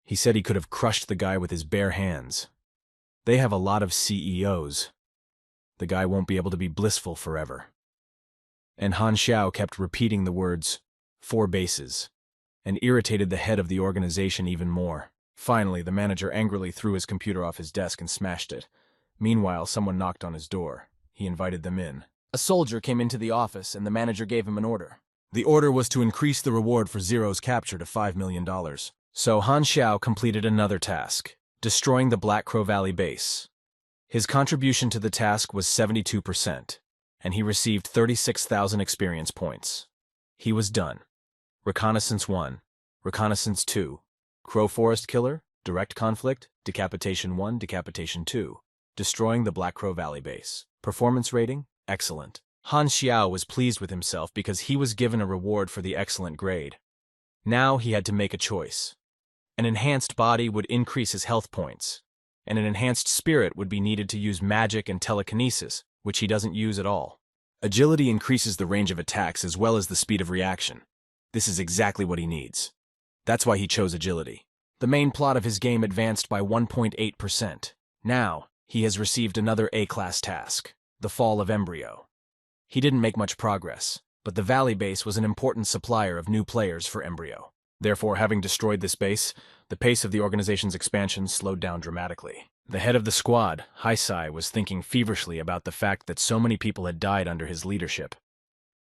He said he could have crushed the guy with his bare hands. They have a lot of CEOs. The guy won't be able to be blissful forever. And Han Xiao kept repeating the words, 4 bases, and irritated the head of the organization even more. Finally, the manager angrily threw his computer off his desk and smashed it. Meanwhile, someone knocked on his door. He invited them in. A soldier came into the office and the manager gave him an order. The order was to increase the reward for Zero's capture to $5 million. So Han Xiao completed another task, destroying the Black Crow Valley base. His contribution to the task was 72%, and he received 36,000 experience points. He was done. Reconnaissance 1, Reconnaissance 2, Crow Forest Killer, Direct conflict, Decapitation 1, Decapitation 2. Destroying the Black Crow Valley base. Performance rating, excellent. Han Xiao was pleased with himself because he was given a reward for the excellent grade. Now he had to make a choice. An enhanced body would increase his health points, and an enhanced spirit would be needed to use magic and telekinesis, which he doesn't use at all. Agility increases the range of attacks as well as the speed of reaction. This is exactly what he needs. That's why he chose agility. The main plot of his game advanced by 1.8%. Now, he has received another A-class task, the fall of Embryo. He didn't make much progress, but the Valley base was an important supplier of new players for Embryo. Therefore, having destroyed this base, the pace of the organization's expansion slowed down dramatically. The head of the squad, Haisai, was thinking feverishly about the fact that so many people had died under his leadership.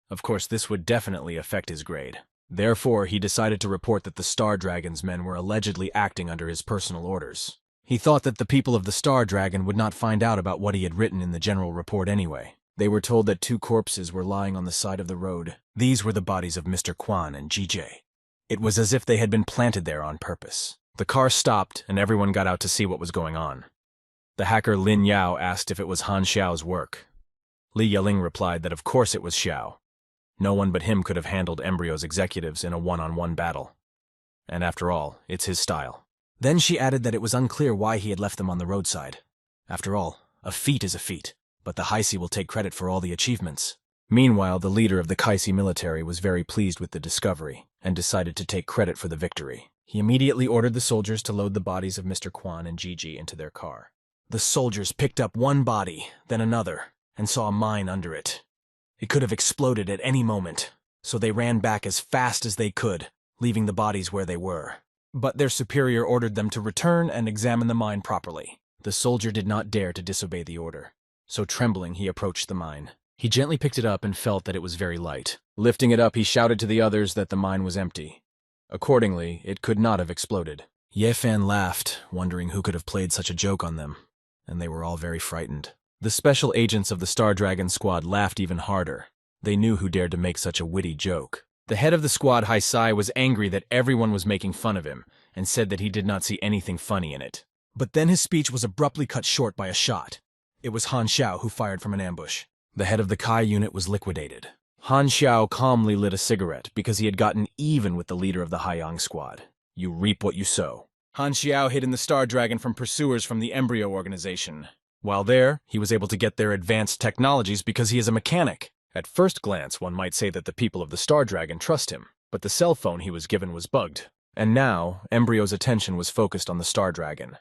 Of course, this would definitely affect his grade. Therefore, he decided to report that the Star Dragon's men were allegedly acting under his personal orders. He thought that the people of the Star Dragon would not find out about what he had written in the general report anyway. They were told that 2 corpses were lying on the side of the road. These were the bodies of Mr. Quan and GJ. It was as if they had been planted there on purpose. The car stopped, and everyone got out to see what was going on. The hacker Lin Yao asked if it was Han Xiao's work. Li Yeling replied that of course it was Xiao. No one but him could have handled Embryo's executives in a one-on-one battle. And after all, it's his style. Then she added that it was unclear why he had left them on the roadside. After all, a feat is a feat, but the Heisei will take credit for all the achievements. Meanwhile, the leader of the Kaisi military was very pleased with the discovery and decided to take credit for the victory. He immediately ordered the soldiers to load the bodies of Mr. Quan and Gigi into their car. The soldiers picked up one body, then another, and saw a mine under it. It could have exploded at any moment, so they ran back as fast as they could, leaving the bodies where they were. But their superior ordered them to return and examine the mine properly. The soldier did not dare to disobey the order, so trembling he approached the mine. He gently picked it up and felt that it was very light. Lifting it up, he shouted to the others that the mine was empty. Accordingly, it could not have exploded. Ye Fan laughed, wondering who could have played such a joke on them, and they were all very frightened. The special agents of the Star Dragon squad laughed even harder. They knew who dared to make such a witty joke. The head of the squad, Haisai, was angry that everyone was making fun of him, and said that he did not see anything funny in it. But then his speech was abruptly cut short by a shot. It was Han Xiao who fired from an ambush. The head of the Kai unit was liquidated. Han Xiao calmly lit a cigarette because he had gotten even with the leader of the Haiyang squad. You reap what you sow. Han Xiao hid in the Star Dragon from pursuers from the Embryo organization. While there, he was able to get their advanced technologies because he is a mechanic. At first glance, one might say that the people of the Star Dragon trust him, but the cell phone he was given was bugged. And now, Embryo's attention was focused on the Star Dragon.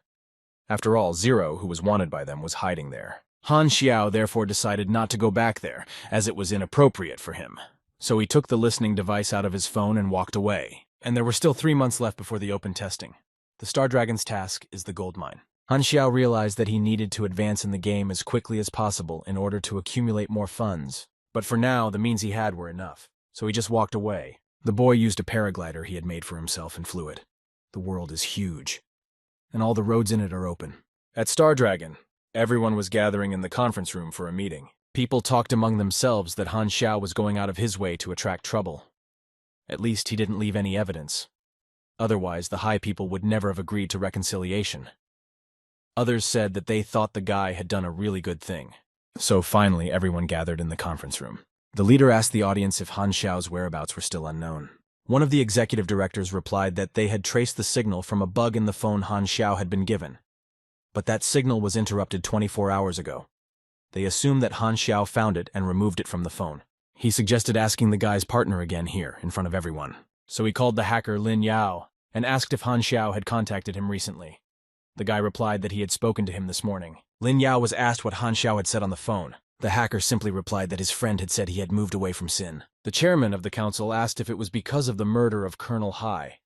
After all, Zero, who was wanted by them, was hiding there. Han Xiao therefore decided not to go back there, as it was inappropriate for him. So he took the listening device out of his phone and walked away. And there were still 3 months left before the open testing. The Star Dragon's task is the gold mine. Han Xiao realized that he needed to advance in the game as quickly as possible in order to accumulate more funds. But for now, the means he had were enough, so he just walked away. The boy used a paraglider he had made for himself and flew it. The world is huge, and all the roads in it are open. At Star Dragon, everyone was gathering in the conference room for a meeting. People talked among themselves that Han Xiao was going out of his way to attract trouble. At least he didn't leave any evidence. Otherwise, the High People would never have agreed to reconciliation. Others said that they thought the guy had done a really good thing. So finally, everyone gathered in the conference room. The leader asked the audience if Han Xiao's whereabouts were still unknown. One of the executive directors replied that they had traced the signal from a bug in the phone Han Xiao had been given. But that signal was interrupted 24 hours ago. They assumed that Han Xiao found it and removed it from the phone. He suggested asking the guy's partner again here, in front of everyone. So he called the hacker Lin Yao and asked if Han Xiao had contacted him recently. The guy replied that he had spoken to him this morning. Lin Yao was asked what Han Xiao had said on the phone. The hacker simply replied that his friend had said he had moved away from Sin. The chairman of the council asked if it was because of the murder of Colonel Hai.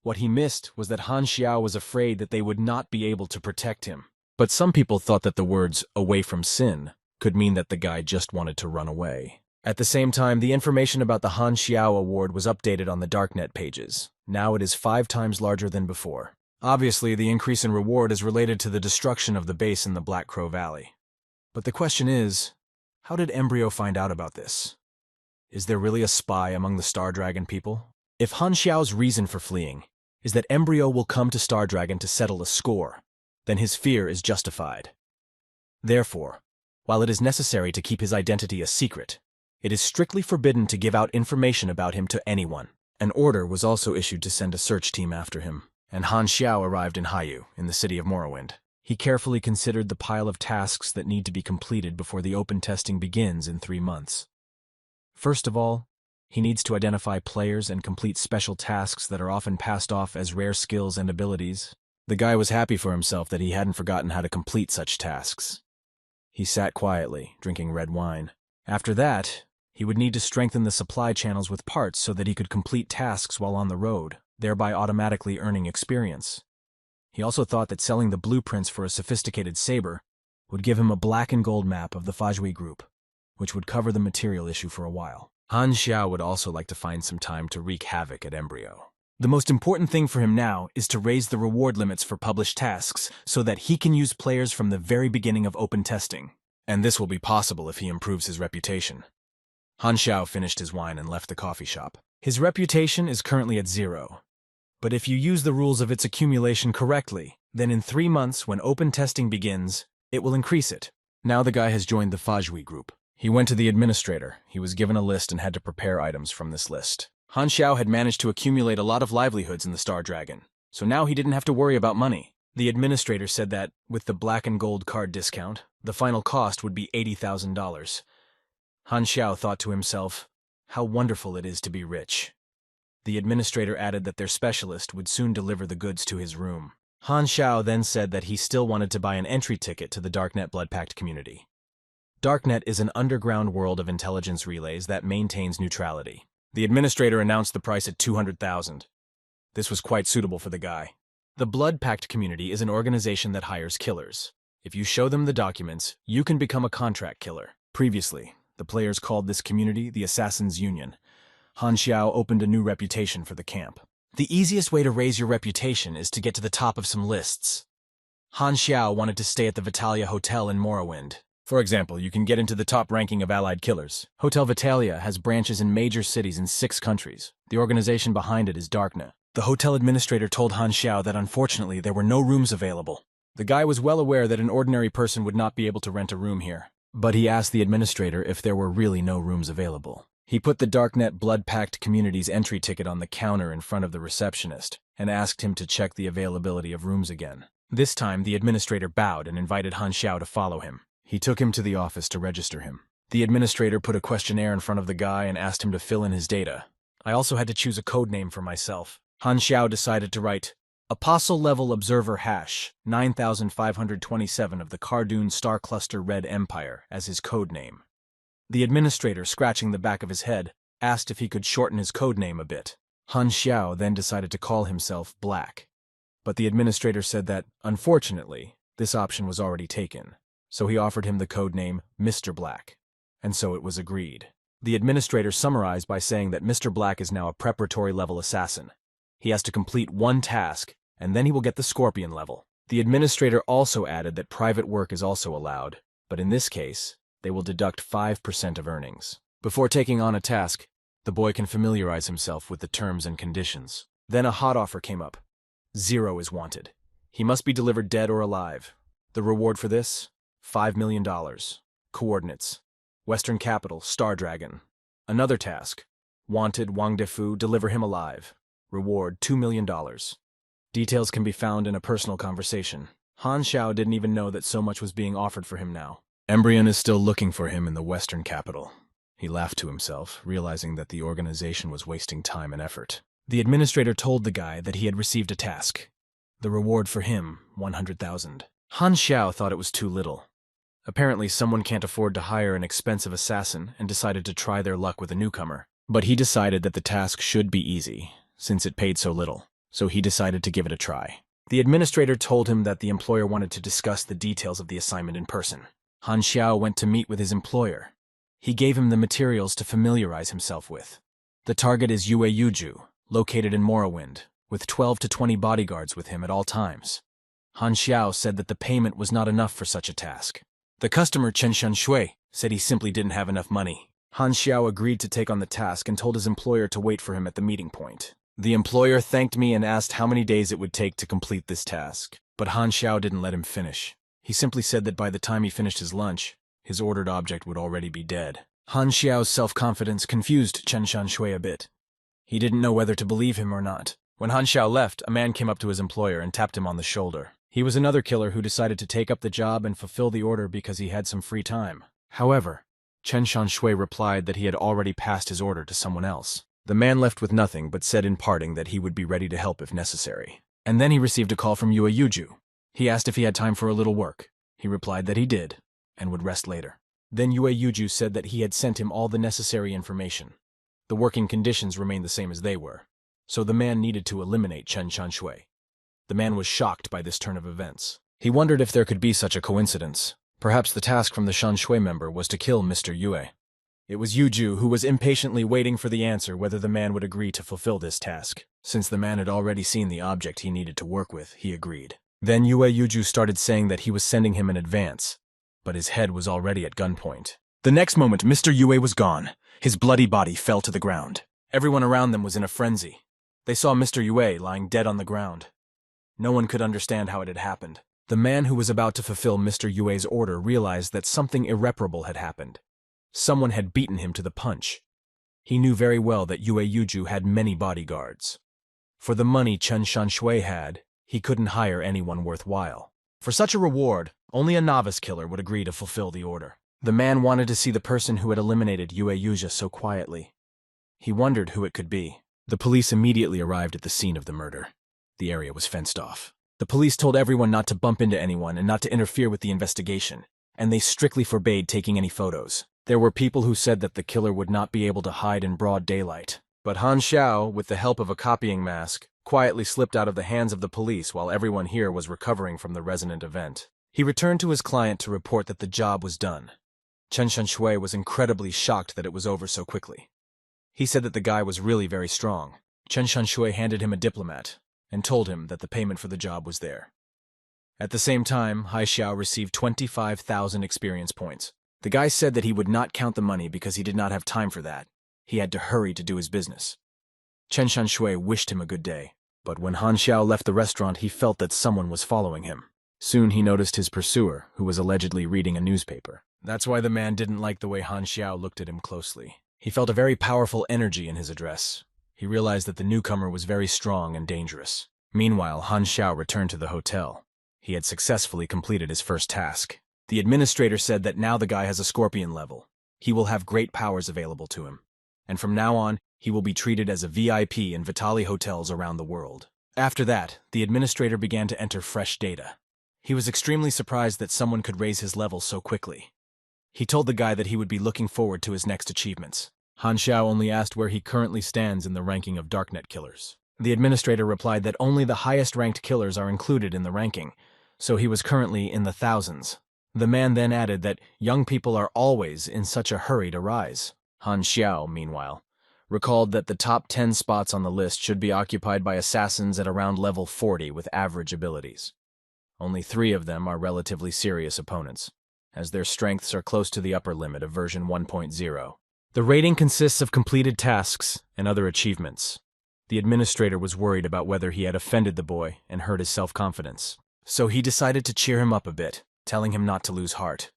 What he missed was that Han Xiao was afraid that they would not be able to protect him. But some people thought that the words, away from Sin, could mean that the guy just wanted to run away. At the same time, the information about the Han Xiao award was updated on the Darknet pages. Now it is 5 times larger than before. Obviously, the increase in reward is related to the destruction of the base in the Black Crow Valley. But the question is, how did Embryo find out about this? Is there really a spy among the Star Dragon people? If Han Xiao's reason for fleeing is that Embryo will come to Star Dragon to settle a score. Then his fear is justified. Therefore, while it is necessary to keep his identity a secret, it is strictly forbidden to give out information about him to anyone. An order was also issued to send a search team after him, and Han Xiao arrived in Haiyu, in the city of Morrowind. He carefully considered the pile of tasks that need to be completed before the open testing begins in 3 months. First of all, he needs to identify players and complete special tasks that are often passed off as rare skills and abilities. The guy was happy for himself that he hadn't forgotten how to complete such tasks. He sat quietly, drinking red wine. After that, he would need to strengthen the supply channels with parts so that he could complete tasks while on the road, thereby automatically earning experience. He also thought that selling the blueprints for a sophisticated saber would give him a black and gold map of the Refugee group, which would cover the material issue for a while. Han Xiao would also like to find some time to wreak havoc at Embryo. The most important thing for him now is to raise the reward limits for published tasks so that he can use players from the very beginning of open testing. And this will be possible if he improves his reputation. Han Xiao finished his wine and left the coffee shop. His reputation is currently at 0. But if you use the rules of its accumulation correctly, then in 3 months, when open testing begins, it will increase it. Now the guy has joined the Refugee group. He went to the administrator. He was given a list and had to prepare items from this list. Han Xiao had managed to accumulate a lot of livelihoods in the Star Dragon, so now he didn't have to worry about money. The administrator said that, with the black and gold card discount, the final cost would be $80,000. Han Xiao thought to himself, how wonderful it is to be rich. The administrator added that their specialist would soon deliver the goods to his room. Han Xiao then said that he still wanted to buy an entry ticket to the Darknet Blood Pact community. Darknet is an underground world of intelligence relays that maintains neutrality. The administrator announced the price at $200,000. This was quite suitable for the guy. The Blood Pact community is an organization that hires killers. If you show them the documents, you can become a contract killer. Previously, the players called this community the Assassins' Union. Han Xiao opened a new reputation for the camp. The easiest way to raise your reputation is to get to the top of some lists. Han Xiao wanted to stay at the Vitalia Hotel in Morrowind. For example, you can get into the top ranking of allied killers. Hotel Vitalia has branches in major cities in 6 countries. The organization behind it is Darknet. The hotel administrator told Han Xiao that unfortunately there were no rooms available. The guy was well aware that an ordinary person would not be able to rent a room here. But he asked the administrator if there were really no rooms available. He put the Darknet Blood Pact community's entry ticket on the counter in front of the receptionist and asked him to check the availability of rooms again. This time, the administrator bowed and invited Han Xiao to follow him. He took him to the office to register him. The administrator put a questionnaire in front of the guy and asked him to fill in his data. I also had to choose a code name for myself. Han Xiao decided to write Apostle Level Observer Hash 9527 of the Cardoon Star Cluster Red Empire as his code name. The administrator, scratching the back of his head, asked if he could shorten his code name a bit. Han Xiao then decided to call himself Black. But the administrator said that, unfortunately, this option was already taken. So he offered him the code name Mr. Black. And so it was agreed. The administrator summarized by saying that Mr. Black is now a preparatory level assassin. He has to complete 1 task, and then he will get the Scorpion level. The administrator also added that private work is also allowed, but in this case, they will deduct 5% of earnings. Before taking on a task, the boy can familiarize himself with the terms and conditions. Then a hot offer came up. 0 is wanted. He must be delivered dead or alive. The reward for this? $5 million. Coordinates: Western Capital, Star Dragon. Another task: wanted Wang Defu, deliver him alive. Reward $2 million. Details can be found in a personal conversation. Han Xiao didn't even know that so much was being offered for him now. Embryon is still looking for him in the Western Capital. He laughed to himself, realizing that the organization was wasting time and effort. The administrator told the guy that he had received a task. The reward for him, 100,000. Han Xiao thought it was too little. Apparently someone can't afford to hire an expensive assassin and decided to try their luck with a newcomer. But he decided that the task should be easy, since it paid so little, so he decided to give it a try. The administrator told him that the employer wanted to discuss the details of the assignment in person. Han Xiao went to meet with his employer. He gave him the materials to familiarize himself with. The target is Yue Yuju, located in Morrowind, with 12 to 20 bodyguards with him at all times. Han Xiao said that the payment was not enough for such a task. The customer, Chen Shui, said he simply didn't have enough money. Han Xiao agreed to take on the task and told his employer to wait for him at the meeting point. The employer thanked me and asked how many days it would take to complete this task, but Han Xiao didn't let him finish. He simply said that by the time he finished his lunch, his ordered object would already be dead. Han Xiao's self-confidence confused Chen Shanshui a bit. He didn't know whether to believe him or not. When Han Xiao left, a man came up to his employer and tapped him on the shoulder. He was another killer who decided to take up the job and fulfill the order because he had some free time. However, Chen Shanshui replied that he had already passed his order to someone else. The man left with nothing but said in parting that he would be ready to help if necessary. And then he received a call from Yue Yuju. He asked if he had time for a little work. He replied that he did, and would rest later. Then Yue Yuju said that he had sent him all the necessary information. The working conditions remained the same as they were, so the man needed to eliminate Chen Shanshui. The man was shocked by this turn of events. He wondered if there could be such a coincidence. Perhaps the task from the Shanshui member was to kill Mr. Yue. It was Yuju who was impatiently waiting for the answer whether the man would agree to fulfill this task. Since the man had already seen the object he needed to work with, he agreed. Then Yue Yuju started saying that he was sending him in advance, but his head was already at gunpoint. The next moment, Mr. Yue was gone. His bloody body fell to the ground. Everyone around them was in a frenzy. They saw Mr. Yue lying dead on the ground. No one could understand how it had happened. The man who was about to fulfill Mr. Yue's order realized that something irreparable had happened. Someone had beaten him to the punch. He knew very well that Yue Yuju had many bodyguards. For the money Chen Shanshui had, he couldn't hire anyone worthwhile. For such a reward, only a novice killer would agree to fulfill the order. The man wanted to see the person who had eliminated Yue Yuju so quietly. He wondered who it could be. The police immediately arrived at the scene of the murder. The area was fenced off. The police told everyone not to bump into anyone and not to interfere with the investigation, and they strictly forbade taking any photos. There were people who said that the killer would not be able to hide in broad daylight. But Han Xiao, with the help of a copying mask, quietly slipped out of the hands of the police while everyone here was recovering from the resonant event. He returned to his client to report that the job was done. Chen Shanshui was incredibly shocked that it was over so quickly. He said that the guy was really very strong. Chen Shanshui handed him a diplomat and told him that the payment for the job was there. At the same time, Hai Xiao received 25,000 experience points. The guy said that he would not count the money because he did not have time for that. He had to hurry to do his business. Chen Shanshui wished him a good day, but when Han Xiao left the restaurant, he felt that someone was following him. Soon he noticed his pursuer, who was allegedly reading a newspaper. That's why the man didn't like the way Han Xiao looked at him closely. He felt a very powerful energy in his address. He realized that the newcomer was very strong and dangerous. Meanwhile, Han Xiao returned to the hotel. He had successfully completed his first task. The administrator said that now the guy has a scorpion level. He will have great powers available to him. And from now on, he will be treated as a VIP in Vitali hotels around the world. After that, the administrator began to enter fresh data. He was extremely surprised that someone could raise his level so quickly. He told the guy that he would be looking forward to his next achievements. Han Xiao only asked where he currently stands in the ranking of Darknet killers. The administrator replied that only the highest-ranked killers are included in the ranking, so he was currently in the thousands. The man then added that young people are always in such a hurry to rise. Han Xiao, meanwhile, recalled that the top 10 spots on the list should be occupied by assassins at around level 40 with average abilities. Only 3 of them are relatively serious opponents, as their strengths are close to the upper limit of version 1.0. The rating consists of completed tasks and other achievements. The administrator was worried about whether he had offended the boy and hurt his self-confidence, so he decided to cheer him up a bit, telling him not to lose heart.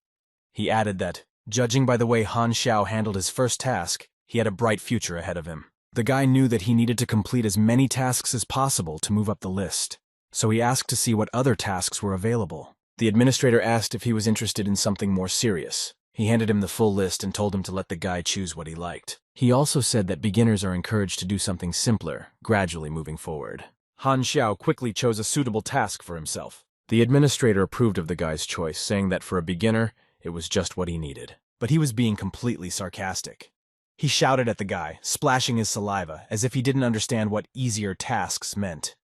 He added that, judging by the way Han Xiao handled his first task, he had a bright future ahead of him. The guy knew that he needed to complete as many tasks as possible to move up the list, so he asked to see what other tasks were available. The administrator asked if he was interested in something more serious. He handed him the full list and told him to let the guy choose what he liked. He also said that beginners are encouraged to do something simpler, gradually moving forward. Han Xiao quickly chose a suitable task for himself. The administrator approved of the guy's choice, saying that for a beginner, it was just what he needed. But he was being completely sarcastic. He shouted at the guy, splashing his saliva, as if he didn't understand what easier tasks meant.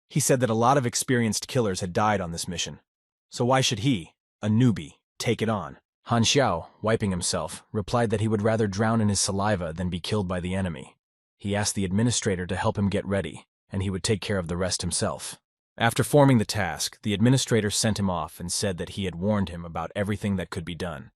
He said that a lot of experienced killers had died on this mission, so why should he, a newbie, take it on? Han Xiao, wiping himself, replied that he would rather drown in his saliva than be killed by the enemy. He asked the administrator to help him get ready, and he would take care of the rest himself. After forming the task, the administrator sent him off and said that he had warned him about everything that could be done.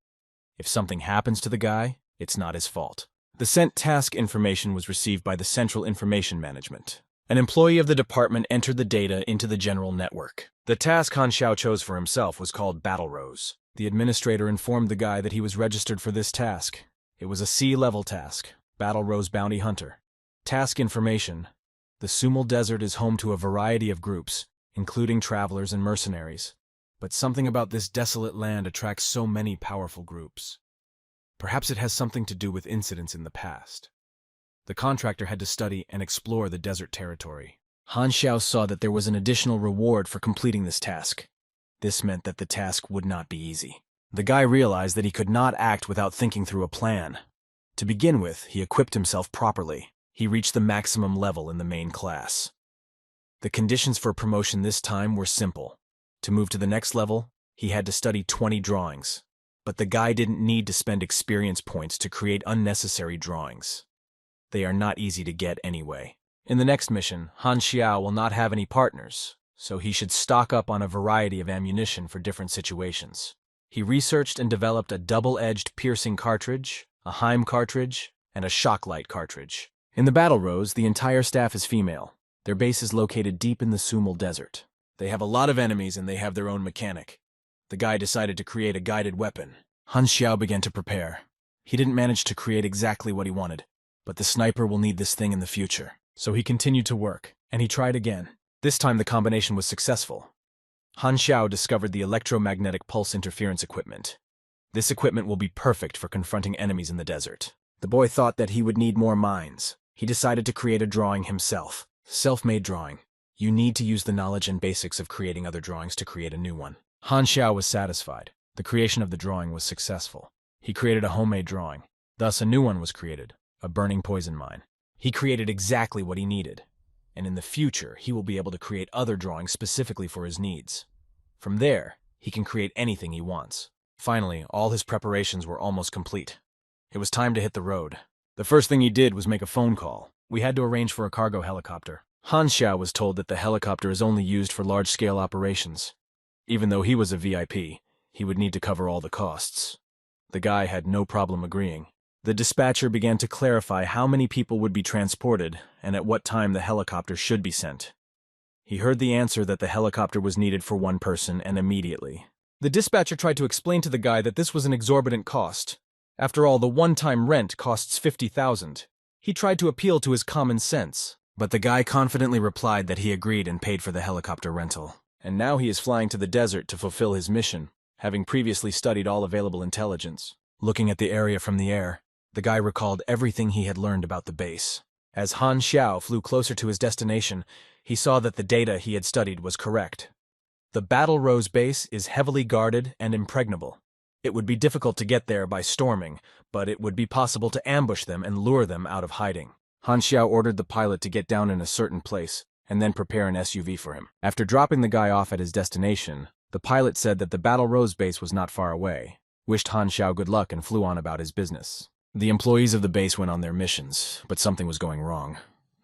If something happens to the guy, it's not his fault. The sent task information was received by the Central Information Management. An employee of the department entered the data into the general network. The task Han Xiao chose for himself was called Battle Rose. The administrator informed the guy that he was registered for this task. It was a C-level task, Battle Rose Bounty Hunter. Task information: the Sumal Desert is home to a variety of groups, including travelers and mercenaries. But something about this desolate land attracts so many powerful groups. Perhaps it has something to do with incidents in the past. The contractor had to study and explore the desert territory. Han Xiao saw that there was an additional reward for completing this task. This meant that the task would not be easy. The guy realized that he could not act without thinking through a plan. To begin with, he equipped himself properly. He reached the maximum level in the main class. The conditions for promotion this time were simple. To move to the next level, he had to study 20 drawings. But the guy didn't need to spend experience points to create unnecessary drawings. They are not easy to get anyway. In the next mission, Han Xiao will not have any partners, so he should stock up on a variety of ammunition for different situations. He researched and developed a double-edged piercing cartridge, a Heim cartridge, and a shocklight cartridge. In the Battle Rose, the entire staff is female. Their base is located deep in the Sumal Desert. They have a lot of enemies and they have their own mechanic. The guy decided to create a guided weapon. Han Xiao began to prepare. He didn't manage to create exactly what he wanted, but the sniper will need this thing in the future. So he continued to work, and he tried again. This time the combination was successful. Han Xiao discovered the electromagnetic pulse interference equipment. This equipment will be perfect for confronting enemies in the desert. The boy thought that he would need more minds. He decided to create a drawing himself. Self-made drawing. You need to use the knowledge and basics of creating other drawings to create a new one. Han Xiao was satisfied. The creation of the drawing was successful. He created a homemade drawing. Thus, a new one was created, a burning poison mine. He created exactly what he needed, and in the future, he will be able to create other drawings specifically for his needs. From there, he can create anything he wants. Finally, all his preparations were almost complete. It was time to hit the road. The first thing he did was make a phone call. We had to arrange for a cargo helicopter. Han Xiao was told that the helicopter is only used for large-scale operations. Even though he was a VIP, he would need to cover all the costs. The guy had no problem agreeing. The dispatcher began to clarify how many people would be transported and at what time the helicopter should be sent. He heard the answer that the helicopter was needed for one person, and immediately. The dispatcher tried to explain to the guy that this was an exorbitant cost. After all, the one-time rent costs 50,000. He tried to appeal to his common sense, but the guy confidently replied that he agreed and paid for the helicopter rental. And now he is flying to the desert to fulfill his mission, having previously studied all available intelligence. Looking at the area from the air, the guy recalled everything he had learned about the base. As Han Xiao flew closer to his destination, he saw that the data he had studied was correct. The Battle Rose base is heavily guarded and impregnable. It would be difficult to get there by storming, but it would be possible to ambush them and lure them out of hiding. Han Xiao ordered the pilot to get down in a certain place, and then prepare an SUV for him. After dropping the guy off at his destination, the pilot said that the Battle Rose base was not far away, wished Han Xiao good luck, and flew on about his business. The employees of the base went on their missions, but something was going wrong.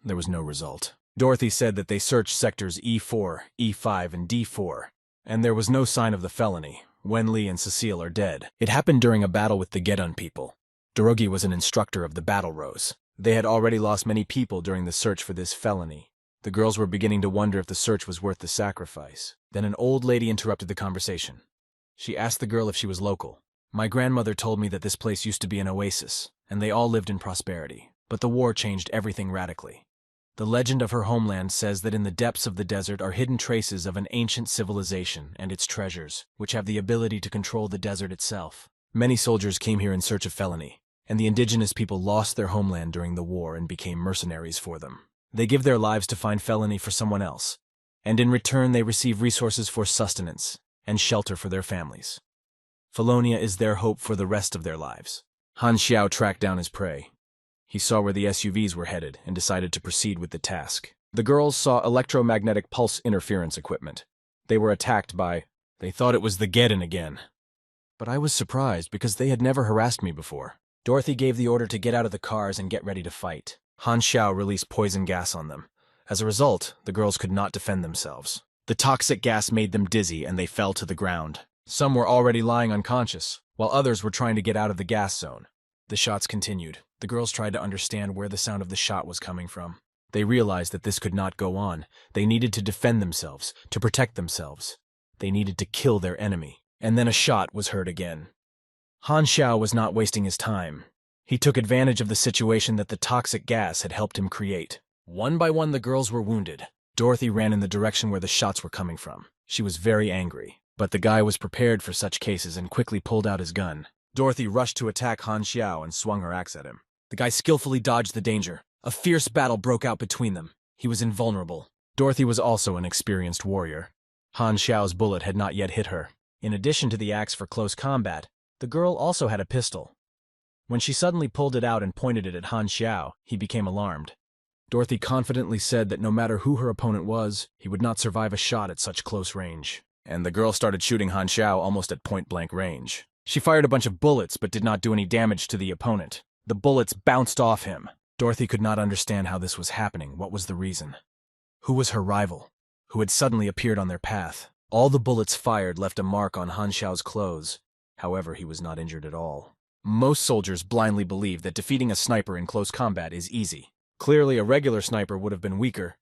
There was no result. Dorothy said that they searched sectors E4, E5, and D4, and there was no sign of the felony. Wen Li and Cecile are dead. It happened during a battle with the Gedun people. Dorogi was an instructor of the Battle Rose. They had already lost many people during the search for this felony. The girls were beginning to wonder if the search was worth the sacrifice. Then an old lady interrupted the conversation. She asked the girl if she was local. My grandmother told me that this place used to be an oasis, and they all lived in prosperity. But the war changed everything radically. The legend of her homeland says that in the depths of the desert are hidden traces of an ancient civilization and its treasures, which have the ability to control the desert itself. Many soldiers came here in search of felony, and the indigenous people lost their homeland during the war and became mercenaries for them. They give their lives to find felony for someone else, and in return they receive resources for sustenance and shelter for their families. Felonia is their hope for the rest of their lives. Han Xiao tracked down his prey. He saw where the SUVs were headed and decided to proceed with the task. The girls saw electromagnetic pulse interference equipment. They were attacked by... They thought it was the Gedun again. But I was surprised because they had never harassed me before. Dorothy gave the order to get out of the cars and get ready to fight. Han Xiao released poison gas on them. As a result, the girls could not defend themselves. The toxic gas made them dizzy and they fell to the ground. Some were already lying unconscious, while others were trying to get out of the gas zone. The shots continued. The girls tried to understand where the sound of the shot was coming from. They realized that this could not go on. They needed to defend themselves, to protect themselves. They needed to kill their enemy. And then a shot was heard again. Han Xiao was not wasting his time. He took advantage of the situation that the toxic gas had helped him create. One by one, the girls were wounded. Dorothy ran in the direction where the shots were coming from. She was very angry, but the guy was prepared for such cases and quickly pulled out his gun. Dorothy rushed to attack Han Xiao and swung her axe at him. The guy skillfully dodged the danger. A fierce battle broke out between them. He was invulnerable. Dorothy was also an experienced warrior. Han Xiao's bullet had not yet hit her. In addition to the axe for close combat, the girl also had a pistol. When she suddenly pulled it out and pointed it at Han Xiao, he became alarmed. Dorothy confidently said that no matter who her opponent was, he would not survive a shot at such close range. And the girl started shooting Han Xiao almost at point-blank range. She fired a bunch of bullets but did not do any damage to the opponent. The bullets bounced off him. Dorothy could not understand how this was happening. What was the reason? Who was her rival? Who had suddenly appeared on their path? All the bullets fired left a mark on Han Xiao's clothes. However, he was not injured at all. Most soldiers blindly believe that defeating a sniper in close combat is easy. Clearly, a regular sniper would have been weaker.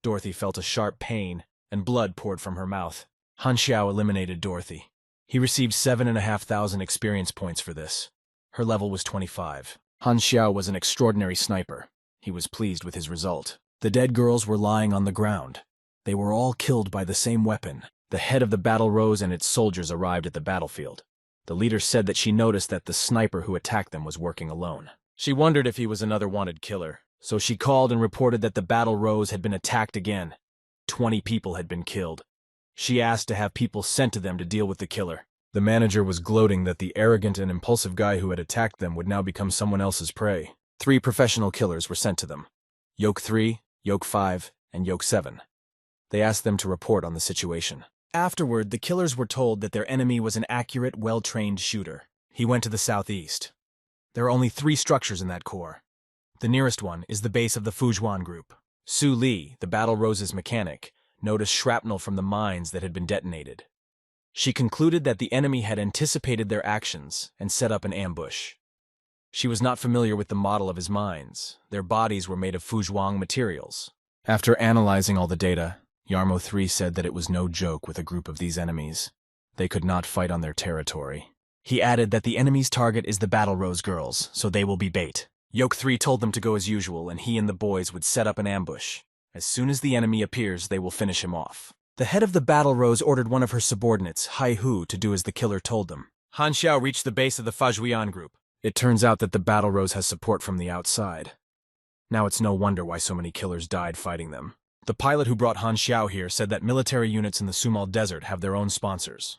Dorothy felt a sharp pain, and blood poured from her mouth. Han Xiao eliminated Dorothy. He received 7,500 experience points for this. Her level was 25. Han Xiao was an extraordinary sniper. He was pleased with his result. The dead girls were lying on the ground. They were all killed by the same weapon. The head of the battle rose and its soldiers arrived at the battlefield. The leader said that she noticed that the sniper who attacked them was working alone. She wondered if he was another wanted killer, so she called and reported that the battle rose had been attacked again. 20 people had been killed. She asked to have people sent to them to deal with the killer. The manager was gloating that the arrogant and impulsive guy who had attacked them would now become someone else's prey. 3 professional killers were sent to them. Yoke 3, Yoke 5, and Yoke 7. They asked them to report on the situation. Afterward, the killers were told that their enemy was an accurate, well-trained shooter. He went to the southeast. There are only 3 structures in that corps. The nearest one is the base of the Fujuan group. Su Li, the Battle Rose's mechanic, noticed shrapnel from the mines that had been detonated. She concluded that the enemy had anticipated their actions and set up an ambush. She was not familiar with the model of his mines. Their bodies were made of Fujuan materials. After analyzing all the data, Yarmo 3 said that it was no joke with a group of these enemies. They could not fight on their territory. He added that the enemy's target is the Battle Rose girls, so they will be bait. Yoke 3 told them to go as usual, and he and the boys would set up an ambush. As soon as the enemy appears, they will finish him off. The head of the Battle Rose ordered one of her subordinates, Hai Hu, to do as the killer told them. Han Xiao reached the base of the Fujuan group. It turns out that the Battle Rose has support from the outside. Now it's no wonder why so many killers died fighting them. The pilot who brought Han Xiao here said that military units in the Sumal Desert have their own sponsors.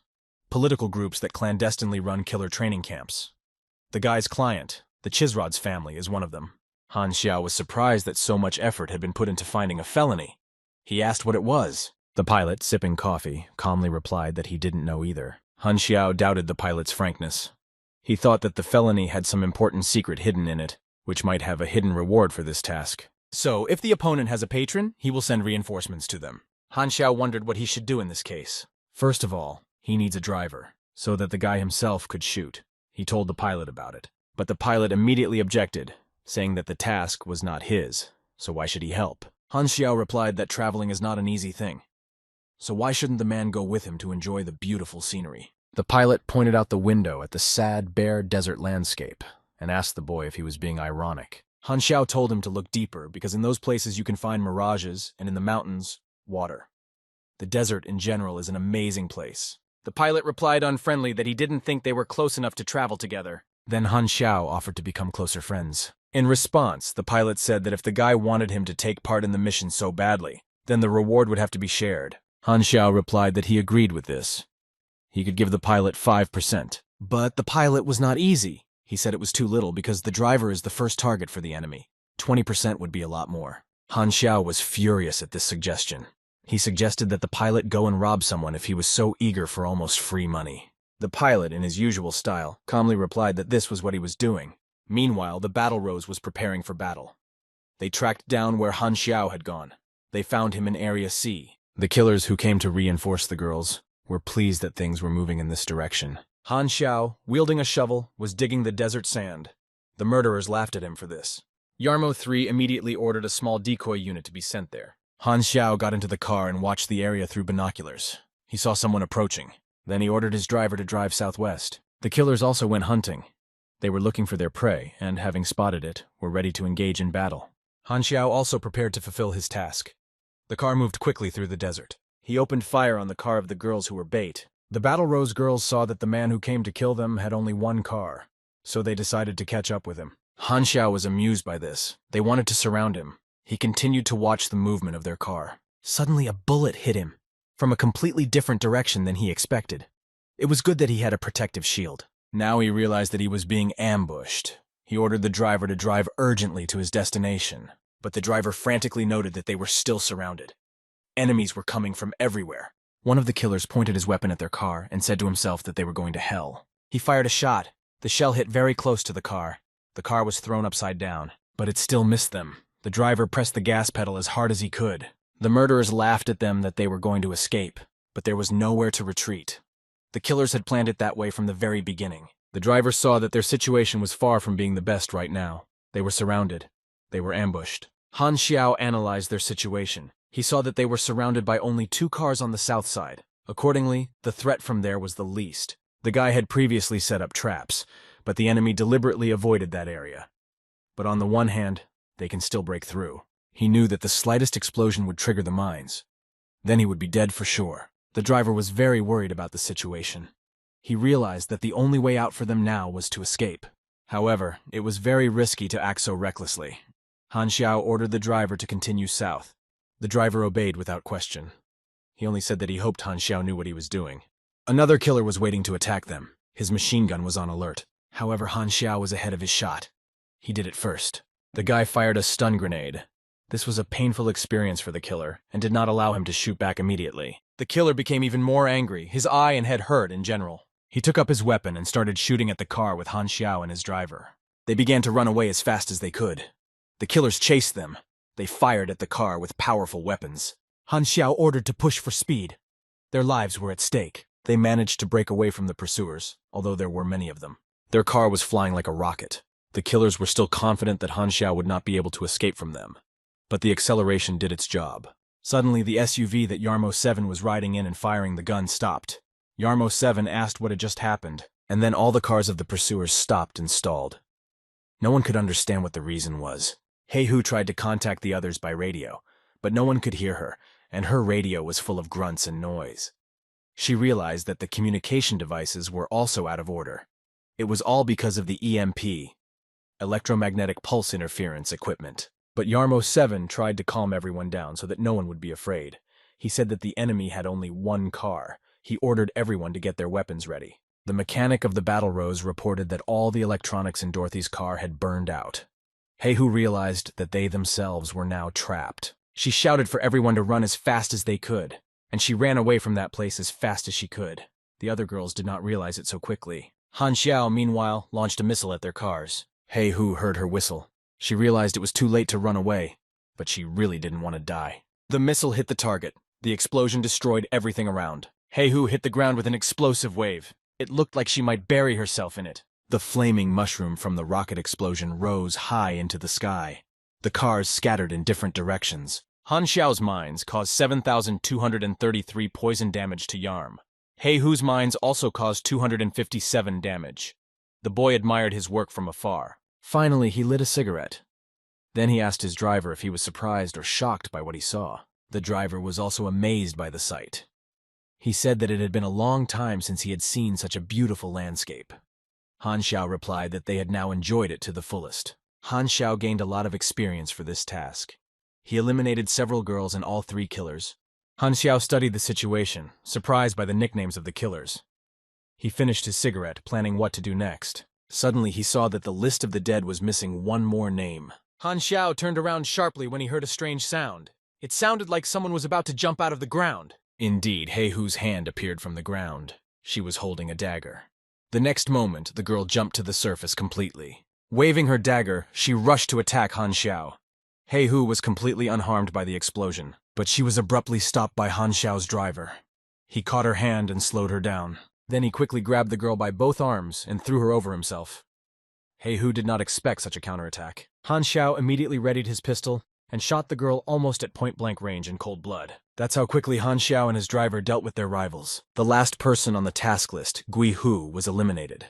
Political groups that clandestinely run killer training camps. The guy's client, the Chisrod's family, is one of them. Han Xiao was surprised that so much effort had been put into finding a felony. He asked what it was. The pilot, sipping coffee, calmly replied that he didn't know either. Han Xiao doubted the pilot's frankness. He thought that the felony had some important secret hidden in it, which might have a hidden reward for this task. So, if the opponent has a patron, he will send reinforcements to them. Han Xiao wondered what he should do in this case. First of all, he needs a driver, so that the guy himself could shoot. He told the pilot about it. But the pilot immediately objected, saying that the task was not his, so why should he help? Han Xiao replied that traveling is not an easy thing. So why shouldn't the man go with him to enjoy the beautiful scenery? The pilot pointed out the window at the sad, bare desert landscape and asked the boy if he was being ironic. Han Xiao told him to look deeper because in those places you can find mirages and in the mountains, water. The desert in general is an amazing place. The pilot replied unfriendly that he didn't think they were close enough to travel together. Then Han Xiao offered to become closer friends. In response, the pilot said that if the guy wanted him to take part in the mission so badly, then the reward would have to be shared. Han Xiao replied that he agreed with this. He could give the pilot 5%. But the pilot was not easy. He said it was too little because the driver is the first target for the enemy. 20% would be a lot more. Han Xiao was furious at this suggestion. He suggested that the pilot go and rob someone if he was so eager for almost free money. The pilot, in his usual style, calmly replied that this was what he was doing. Meanwhile, the Battle Rose was preparing for battle. They tracked down where Han Xiao had gone. They found him in Area C. The killers who came to reinforce the girls were pleased that things were moving in this direction. Han Xiao, wielding a shovel, was digging the desert sand. The murderers laughed at him for this. Yarmo 3 immediately ordered a small decoy unit to be sent there. Han Xiao got into the car and watched the area through binoculars. He saw someone approaching. Then he ordered his driver to drive southwest. The killers also went hunting. They were looking for their prey, and having spotted it, were ready to engage in battle. Han Xiao also prepared to fulfill his task. The car moved quickly through the desert. He opened fire on the car of the girls who were bait. The Battle Rose girls saw that the man who came to kill them had only one car, so they decided to catch up with him. Han Xiao was amused by this. They wanted to surround him. He continued to watch the movement of their car. Suddenly a bullet hit him, from a completely different direction than he expected. It was good that he had a protective shield. Now he realized that he was being ambushed. He ordered the driver to drive urgently to his destination, but the driver frantically noted that they were still surrounded. Enemies were coming from everywhere. One of the killers pointed his weapon at their car and said to himself that they were going to hell. He fired a shot. The shell hit very close to the car. The car was thrown upside down, but it still missed them. The driver pressed the gas pedal as hard as he could. The murderers laughed at them that they were going to escape, but there was nowhere to retreat. The killers had planned it that way from the very beginning. The driver saw that their situation was far from being the best right now. They were surrounded. They were ambushed. Han Xiao analyzed their situation. He saw that they were surrounded by only 2 cars on the south side. Accordingly, the threat from there was the least. The guy had previously set up traps, but the enemy deliberately avoided that area. But on the one hand, they can still break through. He knew that the slightest explosion would trigger the mines. Then he would be dead for sure. The driver was very worried about the situation. He realized that the only way out for them now was to escape. However, it was very risky to act so recklessly. Han Xiao ordered the driver to continue south. The driver obeyed without question. He only said that he hoped Han Xiao knew what he was doing. Another killer was waiting to attack them. His machine gun was on alert. However, Han Xiao was ahead of his shot. He did it first. The guy fired a stun grenade. This was a painful experience for the killer, and did not allow him to shoot back immediately. The killer became even more angry. His eye and head hurt in general. He took up his weapon and started shooting at the car with Han Xiao and his driver. They began to run away as fast as they could. The killers chased them. They fired at the car with powerful weapons. Han Xiao ordered to push for speed. Their lives were at stake. They managed to break away from the pursuers, although there were many of them. Their car was flying like a rocket. The killers were still confident that Han Xiao would not be able to escape from them. But the acceleration did its job. Suddenly, the SUV that Yarmo 7 was riding in and firing the gun stopped. Yarmo 7 asked what had just happened, and then all the cars of the pursuers stopped and stalled. No one could understand what the reason was. Hei-Hu tried to contact the others by radio, but no one could hear her, and her radio was full of grunts and noise. She realized that the communication devices were also out of order. It was all because of the EMP, electromagnetic pulse interference equipment. But Yarmo 7 tried to calm everyone down so that no one would be afraid. He said that the enemy had only one car. He ordered everyone to get their weapons ready. The mechanic of the Battle Rose reported that all the electronics in Dorothy's car had burned out. Hei-Hu realized that they themselves were now trapped. She shouted for everyone to run as fast as they could, and she ran away from that place as fast as she could. The other girls did not realize it so quickly. Han Xiao, meanwhile, launched a missile at their cars. Hei-Hu heard her whistle. She realized it was too late to run away, but she really didn't want to die. The missile hit the target. The explosion destroyed everything around. Hei-Hu hit the ground with an explosive wave. It looked like she might bury herself in it. The flaming mushroom from the rocket explosion rose high into the sky. The cars scattered in different directions. Han Xiao's mines caused 7,233 poison damage to Yarm. Hei-Hu's mines also caused 257 damage. The boy admired his work from afar. Finally, he lit a cigarette. Then he asked his driver if he was surprised or shocked by what he saw. The driver was also amazed by the sight. He said that it had been a long time since he had seen such a beautiful landscape. Han Xiao replied that they had now enjoyed it to the fullest. Han Xiao gained a lot of experience for this task. He eliminated several girls and all 3 killers. Han Xiao studied the situation, surprised by the nicknames of the killers. He finished his cigarette, planning what to do next. Suddenly, he saw that the list of the dead was missing one more name. Han Xiao turned around sharply when he heard a strange sound. It sounded like someone was about to jump out of the ground. Indeed, Hei-Hu's hand appeared from the ground. She was holding a dagger. The next moment, the girl jumped to the surface completely. Waving her dagger, she rushed to attack Han Xiao. Hei-Hu was completely unharmed by the explosion, but she was abruptly stopped by Han Xiao's driver. He caught her hand and slowed her down. Then he quickly grabbed the girl by both arms and threw her over himself. He Hu did not expect such a counterattack. Han Xiao immediately readied his pistol and shot the girl almost at point-blank range in cold blood. That's how quickly Han Xiao and his driver dealt with their rivals. The last person on the task list, Gui Hu, was eliminated.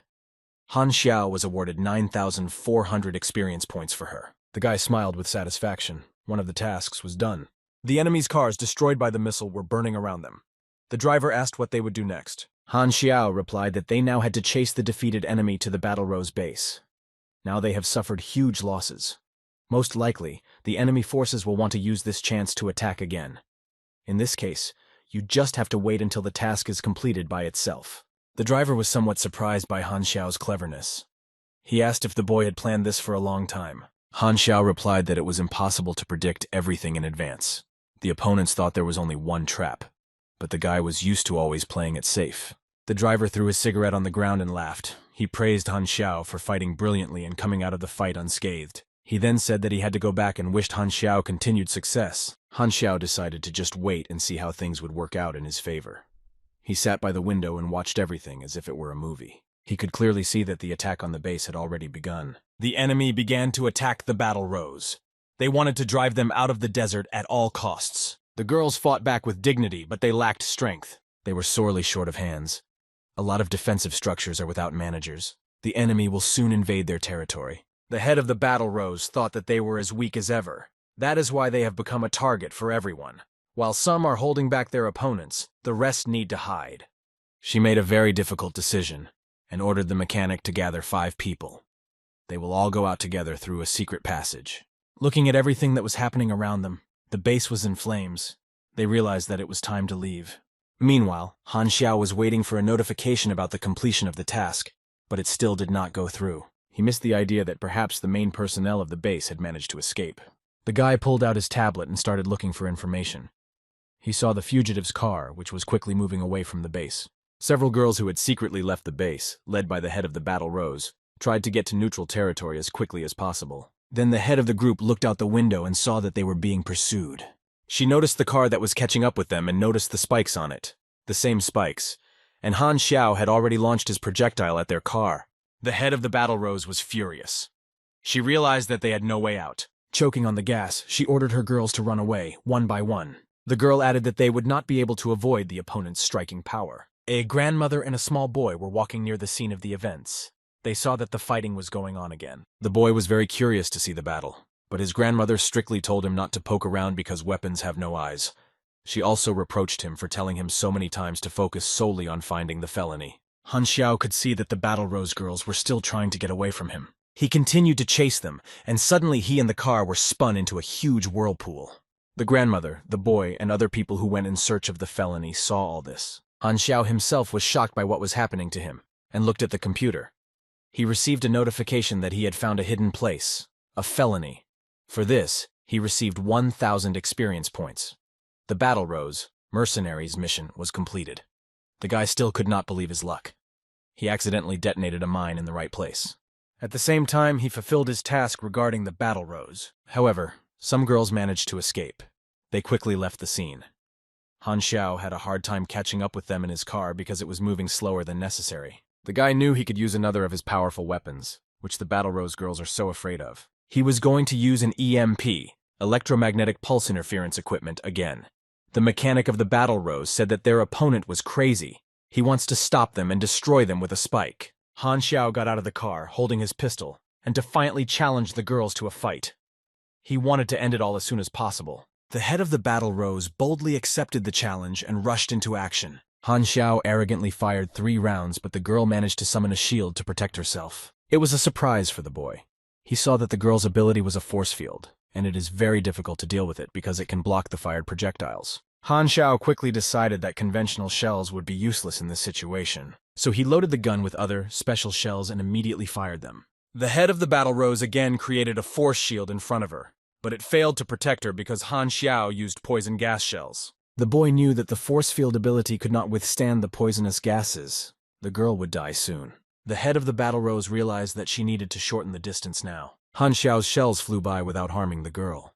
Han Xiao was awarded 9,400 experience points for her. The guy smiled with satisfaction. One of the tasks was done. The enemy's cars destroyed by the missile were burning around them. The driver asked what they would do next. Han Xiao replied that they now had to chase the defeated enemy to the Battle Rose base. Now they have suffered huge losses. Most likely, the enemy forces will want to use this chance to attack again. In this case, you just have to wait until the task is completed by itself. The driver was somewhat surprised by Han Xiao's cleverness. He asked if the boy had planned this for a long time. Han Xiao replied that it was impossible to predict everything in advance. The opponents thought there was only one trap, but the guy was used to always playing it safe. The driver threw his cigarette on the ground and laughed. He praised Han Xiao for fighting brilliantly and coming out of the fight unscathed. He then said that he had to go back and wished Han Xiao continued success. Han Xiao decided to just wait and see how things would work out in his favor. He sat by the window and watched everything as if it were a movie. He could clearly see that the attack on the base had already begun. The enemy began to attack the Battle Rose. They wanted to drive them out of the desert at all costs. The girls fought back with dignity, but they lacked strength. They were sorely short of hands. A lot of defensive structures are without managers. The enemy will soon invade their territory. The head of the Battle Rose thought that they were as weak as ever. That is why they have become a target for everyone. While some are holding back their opponents, the rest need to hide. She made a very difficult decision and ordered the mechanic to gather 5 people. They will all go out together through a secret passage. Looking at everything that was happening around them, the base was in flames. They realized that it was time to leave. Meanwhile, Han Xiao was waiting for a notification about the completion of the task, but it still did not go through. He missed the idea that perhaps the main personnel of the base had managed to escape. The guy pulled out his tablet and started looking for information. He saw the fugitive's car, which was quickly moving away from the base. Several girls who had secretly left the base, led by the head of the Battle Rose, tried to get to neutral territory as quickly as possible. Then the head of the group looked out the window and saw that they were being pursued. She noticed the car that was catching up with them and noticed the spikes on it. The same spikes. And Han Xiao had already launched his projectile at their car. The head of the Battle Rose was furious. She realized that they had no way out. Choking on the gas, she ordered her girls to run away, one by one. The girl added that they would not be able to avoid the opponent's striking power. A grandmother and a small boy were walking near the scene of the events. They saw that the fighting was going on again. The boy was very curious to see the battle, but his grandmother strictly told him not to poke around because weapons have no eyes. She also reproached him for telling him so many times to focus solely on finding the felony. Han Xiao could see that the Battle Rose girls were still trying to get away from him. He continued to chase them, and suddenly he and the car were spun into a huge whirlpool. The grandmother, the boy, and other people who went in search of the felony saw all this. Han Xiao himself was shocked by what was happening to him, and looked at the computer. He received a notification that he had found a hidden place, a felony. For this, he received 1,000 experience points. The Battle Rose, Mercenaries mission was completed. The guy still could not believe his luck. He accidentally detonated a mine in the right place. At the same time, he fulfilled his task regarding the Battle Rose. However, some girls managed to escape. They quickly left the scene. Han Xiao had a hard time catching up with them in his car because it was moving slower than necessary. The guy knew he could use another of his powerful weapons, which the Battle Rose girls are so afraid of. He was going to use an EMP, electromagnetic pulse interference equipment, again. The mechanic of the Battle Rose said that their opponent was crazy. He wants to stop them and destroy them with a spike. Han Xiao got out of the car, holding his pistol, and defiantly challenged the girls to a fight. He wanted to end it all as soon as possible. The head of the Battle Rose boldly accepted the challenge and rushed into action. Han Xiao arrogantly fired 3 rounds, but the girl managed to summon a shield to protect herself. It was a surprise for the boy. He saw that the girl's ability was a force field, and it is very difficult to deal with it because it can block the fired projectiles. Han Xiao quickly decided that conventional shells would be useless in this situation, so he loaded the gun with other, special shells and immediately fired them. The head of the Battle Rose again created a force shield in front of her, but it failed to protect her because Han Xiao used poison gas shells. The boy knew that the force field ability could not withstand the poisonous gases. The girl would die soon. The head of the Battle Rose realized that she needed to shorten the distance now. Han Xiao's shells flew by without harming the girl.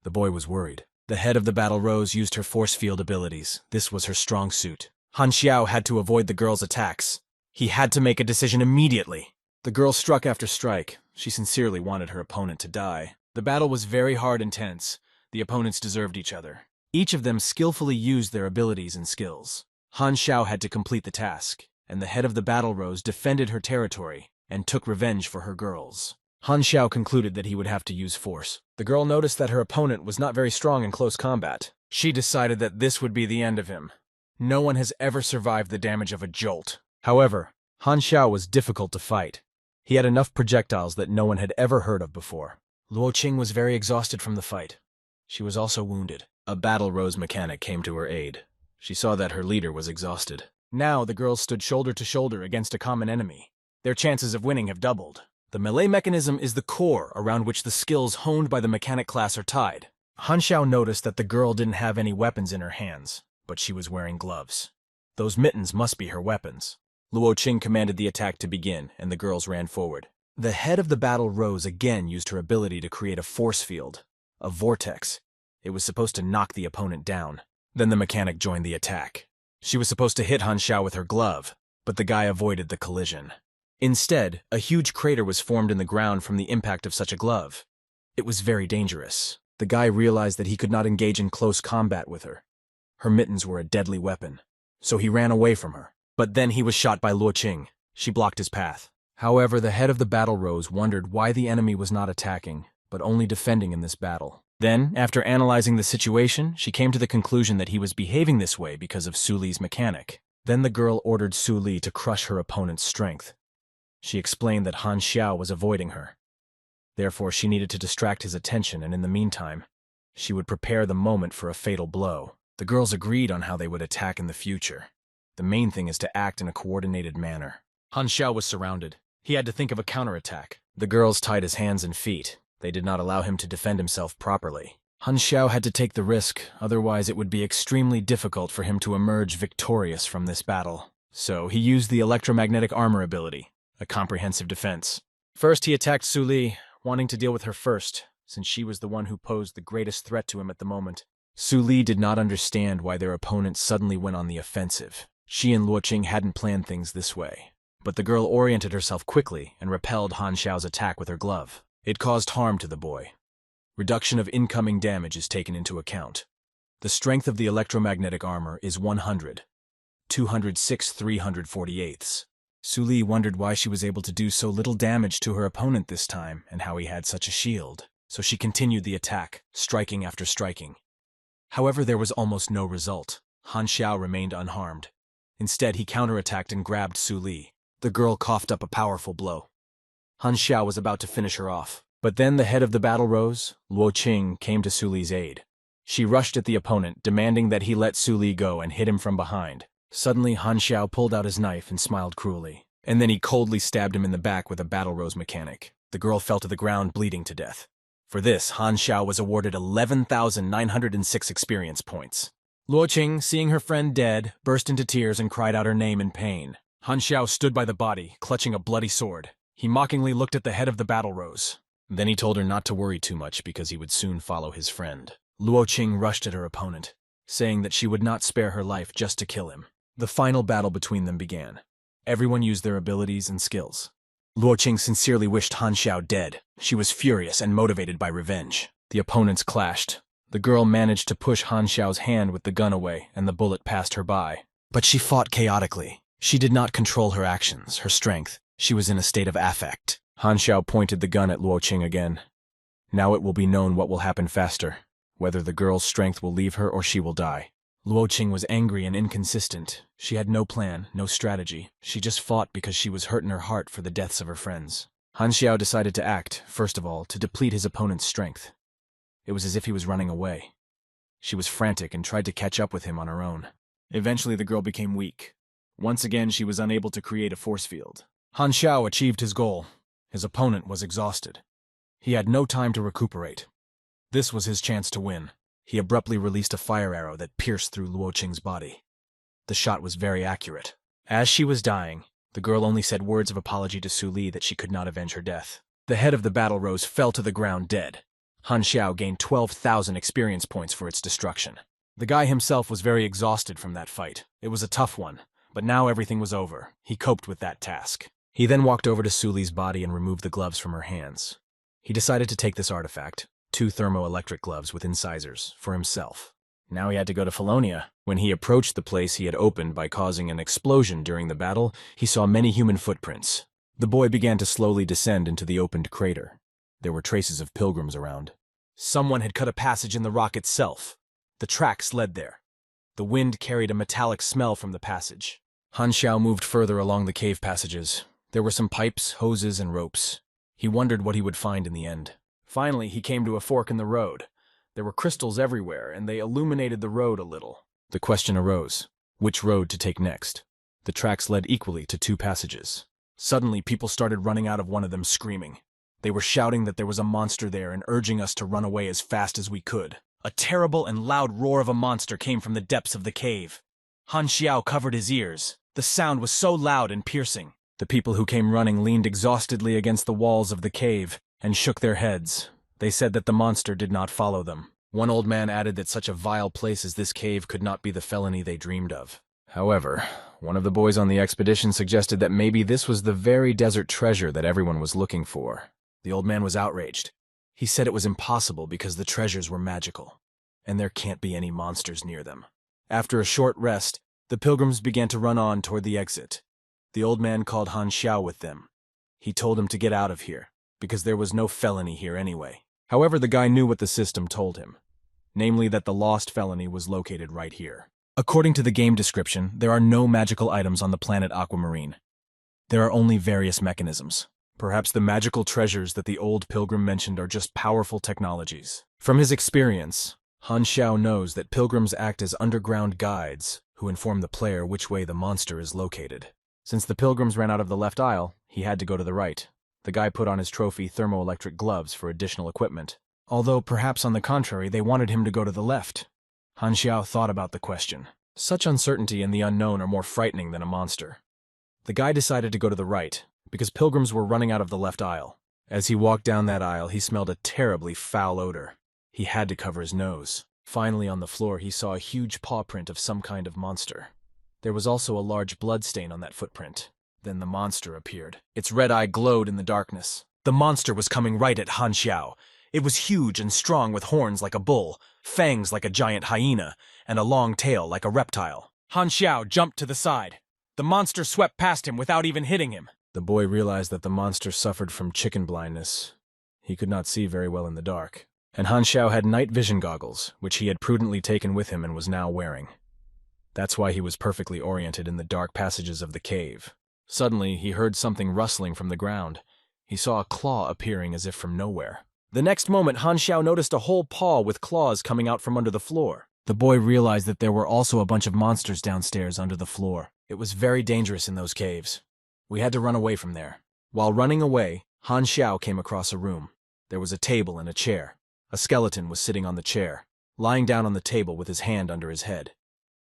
The boy was worried. The head of the Battle Rose used her force field abilities. This was her strong suit. Han Xiao had to avoid the girl's attacks. He had to make a decision immediately. The girl struck after strike. She sincerely wanted her opponent to die. The battle was very hard and tense. The opponents deserved each other. Each of them skillfully used their abilities and skills. Han Xiao had to complete the task, and the head of the battle rose defended her territory and took revenge for her girls. Han Xiao concluded that he would have to use force. The girl noticed that her opponent was not very strong in close combat. She decided that this would be the end of him. No one has ever survived the damage of a jolt. However, Han Xiao was difficult to fight. He had enough projectiles that no one had ever heard of before. Luo Qing was very exhausted from the fight. She was also wounded. A battle rose mechanic came to her aid. She saw that her leader was exhausted. Now the girls stood shoulder to shoulder against a common enemy. Their chances of winning have doubled. The melee mechanism is the core around which the skills honed by the mechanic class are tied. Han Xiao noticed that the girl didn't have any weapons in her hands, but she was wearing gloves. Those mittens must be her weapons. Luo Qing commanded the attack to begin, and the girls ran forward. The head of the battle rose again used her ability to create a force field, a vortex. It was supposed to knock the opponent down. Then the mechanic joined the attack. She was supposed to hit Han Xiao with her glove, but the guy avoided the collision. Instead, a huge crater was formed in the ground from the impact of such a glove. It was very dangerous. The guy realized that he could not engage in close combat with her. Her mittens were a deadly weapon, so he ran away from her. But then he was shot by Luo Qing. She blocked his path. However, the head of the battle rose wondered why the enemy was not attacking, but only defending in this battle. Then, after analyzing the situation, she came to the conclusion that he was behaving this way because of Su Li's mechanic. Then the girl ordered Su Li to crush her opponent's strength. She explained that Han Xiao was avoiding her. Therefore, she needed to distract his attention, and in the meantime, she would prepare the moment for a fatal blow. The girls agreed on how they would attack in the future. The main thing is to act in a coordinated manner. Han Xiao was surrounded. He had to think of a counterattack. The girls tied his hands and feet. They did not allow him to defend himself properly. Han Xiao had to take the risk, otherwise it would be extremely difficult for him to emerge victorious from this battle. So he used the electromagnetic armor ability, a comprehensive defense. First he attacked Su Li, wanting to deal with her first, since she was the one who posed the greatest threat to him at the moment. Su Li did not understand why their opponent suddenly went on the offensive. She and Luo Qing hadn't planned things this way. But the girl oriented herself quickly and repelled Han Xiao's attack with her glove. It caused harm to the boy. Reduction of incoming damage is taken into account. The strength of the electromagnetic armor is 100, 206 348ths. Su Li wondered why she was able to do so little damage to her opponent this time and how he had such a shield. So she continued the attack, striking after striking. However, there was almost no result. Han Xiao remained unharmed. Instead, he counterattacked and grabbed Su Li. The girl coughed up a powerful blow. Han Xiao was about to finish her off. But then the head of the battle rose, Luo Qing, came to Su Li's aid. She rushed at the opponent, demanding that he let Su Li go and hit him from behind. Suddenly, Han Xiao pulled out his knife and smiled cruelly. And then he coldly stabbed him in the back with a battle rose mechanic. The girl fell to the ground, bleeding to death. For this, Han Xiao was awarded 11,906 experience points. Luo Qing, seeing her friend dead, burst into tears and cried out her name in pain. Han Xiao stood by the body, clutching a bloody sword. He mockingly looked at the head of the battle rose. Then he told her not to worry too much because he would soon follow his friend. Luo Qing rushed at her opponent, saying that she would not spare her life just to kill him. The final battle between them began. Everyone used their abilities and skills. Luo Qing sincerely wished Han Xiao dead. She was furious and motivated by revenge. The opponents clashed. The girl managed to push Han Xiao's hand with the gun away, and the bullet passed her by. But she fought chaotically. She did not control her actions, her strength. She was in a state of affect. Han Xiao pointed the gun at Luo Qing again. Now it will be known what will happen faster, whether the girl's strength will leave her or she will die. Luo Qing was angry and inconsistent. She had no plan, no strategy. She just fought because she was hurt in her heart for the deaths of her friends. Han Xiao decided to act, first of all, to deplete his opponent's strength. It was as if he was running away. She was frantic and tried to catch up with him on her own. Eventually the girl became weak. Once again she was unable to create a force field. Han Xiao achieved his goal. His opponent was exhausted. He had no time to recuperate. This was his chance to win. He abruptly released a fire arrow that pierced through Luo Qing's body. The shot was very accurate. As she was dying, the girl only said words of apology to Su Li that she could not avenge her death. The head of the battle rose fell to the ground dead. Han Xiao gained 12,000 experience points for its destruction. The guy himself was very exhausted from that fight. It was a tough one, but now everything was over. He coped with that task. He then walked over to Suli's body and removed the gloves from her hands. He decided to take this artifact, 2 thermoelectric gloves with incisors, for himself. Now he had to go to Felonia. When he approached the place he had opened by causing an explosion during the battle, he saw many human footprints. The boy began to slowly descend into the opened crater. There were traces of pilgrims around. Someone had cut a passage in the rock itself. The tracks led there. The wind carried a metallic smell from the passage. Han Xiao moved further along the cave passages. There were some pipes, hoses, and ropes. He wondered what he would find in the end. Finally, he came to a fork in the road. There were crystals everywhere, and they illuminated the road a little. The question arose, which road to take next? The tracks led equally to 2 passages. Suddenly, people started running out of one of them screaming. They were shouting that there was a monster there and urging us to run away as fast as we could. A terrible and loud roar of a monster came from the depths of the cave. Han Xiao covered his ears. The sound was so loud and piercing. The people who came running leaned exhaustedly against the walls of the cave and shook their heads. They said that the monster did not follow them. One old man added that such a vile place as this cave could not be the felony they dreamed of. However, one of the boys on the expedition suggested that maybe this was the very desert treasure that everyone was looking for. The old man was outraged. He said it was impossible because the treasures were magical, and there can't be any monsters near them. After a short rest, the pilgrims began to run on toward the exit. The old man called Han Xiao with them. He told him to get out of here, because there was no felony here anyway. However, the guy knew what the system told him, namely that the lost felony was located right here. According to the game description, there are no magical items on the planet Aquamarine. There are only various mechanisms. Perhaps the magical treasures that the old pilgrim mentioned are just powerful technologies. From his experience, Han Xiao knows that pilgrims act as underground guides who inform the player which way the monster is located. Since the pilgrims ran out of the left aisle, he had to go to the right. The guy put on his trophy thermoelectric gloves for additional equipment. Although perhaps on the contrary, they wanted him to go to the left. Han Xiao thought about the question. Such uncertainty and the unknown are more frightening than a monster. The guy decided to go to the right, because pilgrims were running out of the left aisle. As he walked down that aisle, he smelled a terribly foul odor. He had to cover his nose. Finally, on the floor, he saw a huge paw print of some kind of monster. There was also a large blood stain on that footprint. Then the monster appeared. Its red eye glowed in the darkness. The monster was coming right at Han Xiao. It was huge and strong with horns like a bull, fangs like a giant hyena, and a long tail like a reptile. Han Xiao jumped to the side. The monster swept past him without even hitting him. The boy realized that the monster suffered from chicken blindness. He could not see very well in the dark. And Han Xiao had night vision goggles, which he had prudently taken with him and was now wearing. That's why he was perfectly oriented in the dark passages of the cave. Suddenly, he heard something rustling from the ground. He saw a claw appearing as if from nowhere. The next moment, Han Xiao noticed a whole paw with claws coming out from under the floor. The boy realized that there were also a bunch of monsters downstairs under the floor. It was very dangerous in those caves. We had to run away from there. While running away, Han Xiao came across a room. There was a table and a chair. A skeleton was sitting on the chair, lying down on the table with his hand under his head.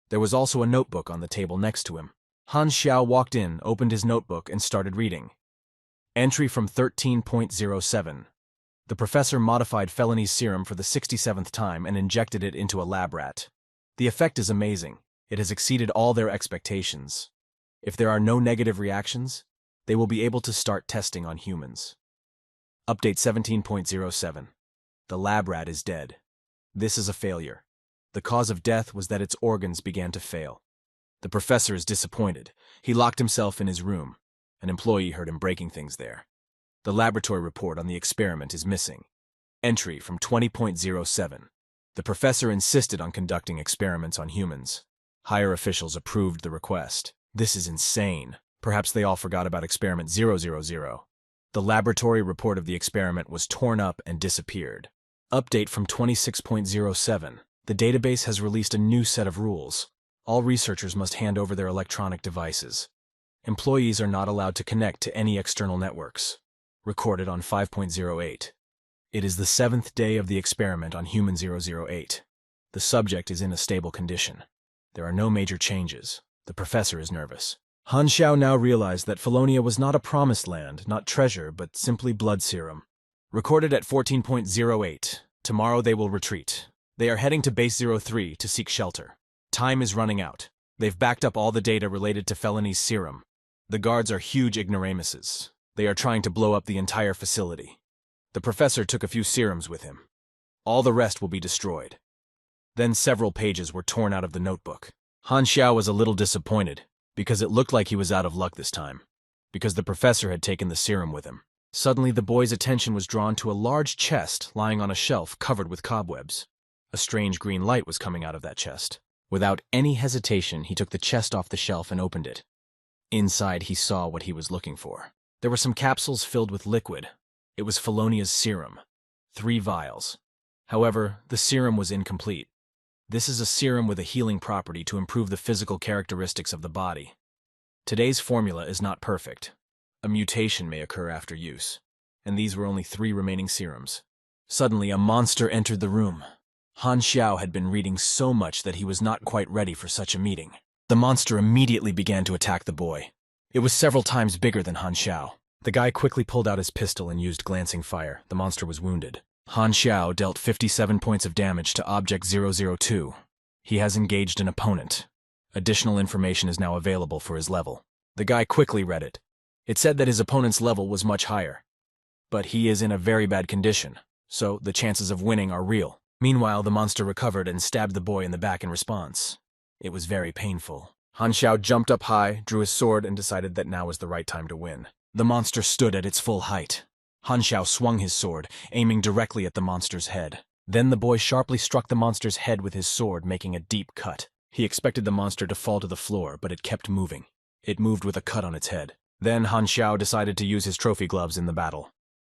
There was also a notebook on the table next to him. Han Xiao walked in, opened his notebook, and started reading. Entry from 13.07. The professor modified Felony's serum for the 67th time and injected it into a lab rat. The effect is amazing. It has exceeded all their expectations. If there are no negative reactions, they will be able to start testing on humans. Update 17.07. The lab rat is dead. This is a failure. The cause of death was that its organs began to fail. The professor is disappointed. He locked himself in his room. An employee heard him breaking things there. The laboratory report on the experiment is missing. Entry from 20.07. The professor insisted on conducting experiments on humans. Higher officials approved the request. This is insane. Perhaps they all forgot about experiment 000. The laboratory report of the experiment was torn up and disappeared. Update from 26.07. The database has released a new set of rules. All researchers must hand over their electronic devices. Employees are not allowed to connect to any external networks. Recorded on 5.08. It is the 7th day of the experiment on Human 008. The subject is in a stable condition. There are no major changes. The professor is nervous. Han Xiao now realized that Felonia was not a promised land, not treasure, but simply blood serum. Recorded at 14.08. Tomorrow they will retreat. They are heading to Base 03 to seek shelter. Time is running out. They've backed up all the data related to Felony's serum. The guards are huge ignoramuses. They are trying to blow up the entire facility. The professor took a few serums with him. All the rest will be destroyed. Then several pages were torn out of the notebook. Han Xiao was a little disappointed, because it looked like he was out of luck this time, because the professor had taken the serum with him. Suddenly the boy's attention was drawn to a large chest lying on a shelf covered with cobwebs. A strange green light was coming out of that chest. Without any hesitation, he took the chest off the shelf and opened it. Inside, he saw what he was looking for. There were some capsules filled with liquid. It was Felonia's serum. 3 vials. However, the serum was incomplete. This is a serum with a healing property to improve the physical characteristics of the body. Today's formula is not perfect. A mutation may occur after use, and these were only 3 remaining serums. Suddenly, a monster entered the room. Han Xiao had been reading so much that he was not quite ready for such a meeting. The monster immediately began to attack the boy. It was several times bigger than Han Xiao. The guy quickly pulled out his pistol and used glancing fire. The monster was wounded. Han Xiao dealt 57 points of damage to Object 002. He has engaged an opponent. Additional information is now available for his level. The guy quickly read it. It said that his opponent's level was much higher. But he is in a very bad condition, so the chances of winning are real. Meanwhile, the monster recovered and stabbed the boy in the back in response. It was very painful. Han Xiao jumped up high, drew his sword, and decided that now was the right time to win. The monster stood at its full height. Han Xiao swung his sword, aiming directly at the monster's head. Then the boy sharply struck the monster's head with his sword, making a deep cut. He expected the monster to fall to the floor, but it kept moving. It moved with a cut on its head. Then Han Xiao decided to use his trophy gloves in the battle.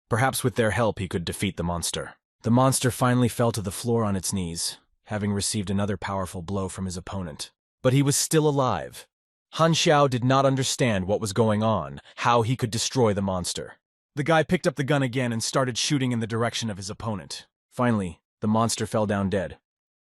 Perhaps with their help he could defeat the monster. The monster finally fell to the floor on its knees, having received another powerful blow from his opponent. But he was still alive. Han Xiao did not understand what was going on, how he could destroy the monster. The guy picked up the gun again and started shooting in the direction of his opponent. Finally, the monster fell down dead.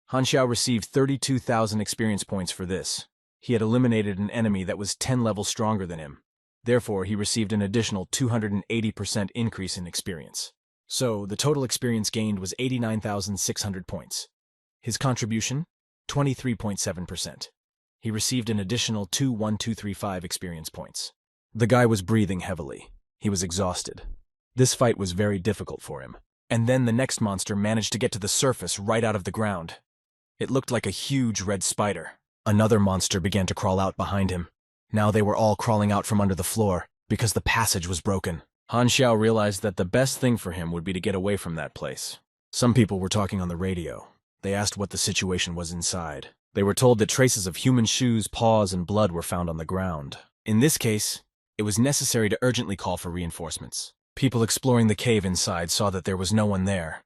Han Xiao received 32,000 experience points for this. He had eliminated an enemy that was 10 levels stronger than him. Therefore, he received an additional 280% increase in experience. So, the total experience gained was 89,600 points. His contribution? 23.7%. He received an additional 21235 experience points. The guy was breathing heavily. He was exhausted. This fight was very difficult for him. And then the next monster managed to get to the surface right out of the ground. It looked like a huge red spider. Another monster began to crawl out behind him. Now they were all crawling out from under the floor, because the passage was broken. Han Xiao realized that the best thing for him would be to get away from that place. Some people were talking on the radio. They asked what the situation was inside. They were told that traces of human shoes, paws, and blood were found on the ground. In this case, it was necessary to urgently call for reinforcements. People exploring the cave inside saw that there was no one there.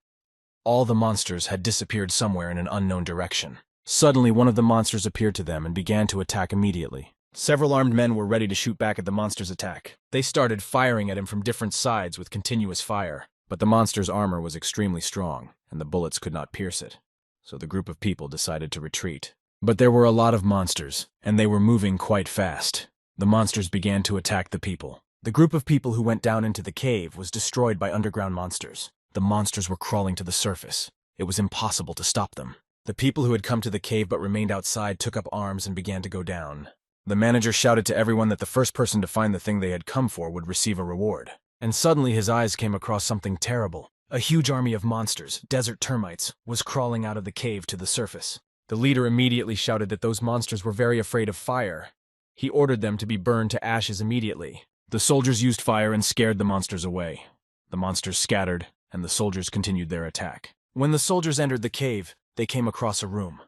All the monsters had disappeared somewhere in an unknown direction. Suddenly, one of the monsters appeared to them and began to attack immediately. Several armed men were ready to shoot back at the monster's attack. They started firing at him from different sides with continuous fire. But the monster's armor was extremely strong, and the bullets could not pierce it. So the group of people decided to retreat. But there were a lot of monsters, and they were moving quite fast. The monsters began to attack the people. The group of people who went down into the cave was destroyed by underground monsters. The monsters were crawling to the surface. It was impossible to stop them. The people who had come to the cave but remained outside took up arms and began to go down. The manager shouted to everyone that the first person to find the thing they had come for would receive a reward. And suddenly his eyes came across something terrible. A huge army of monsters, desert termites, was crawling out of the cave to the surface. The leader immediately shouted that those monsters were very afraid of fire. He ordered them to be burned to ashes immediately. The soldiers used fire and scared the monsters away. The monsters scattered, and the soldiers continued their attack. When the soldiers entered the cave, they came across a room.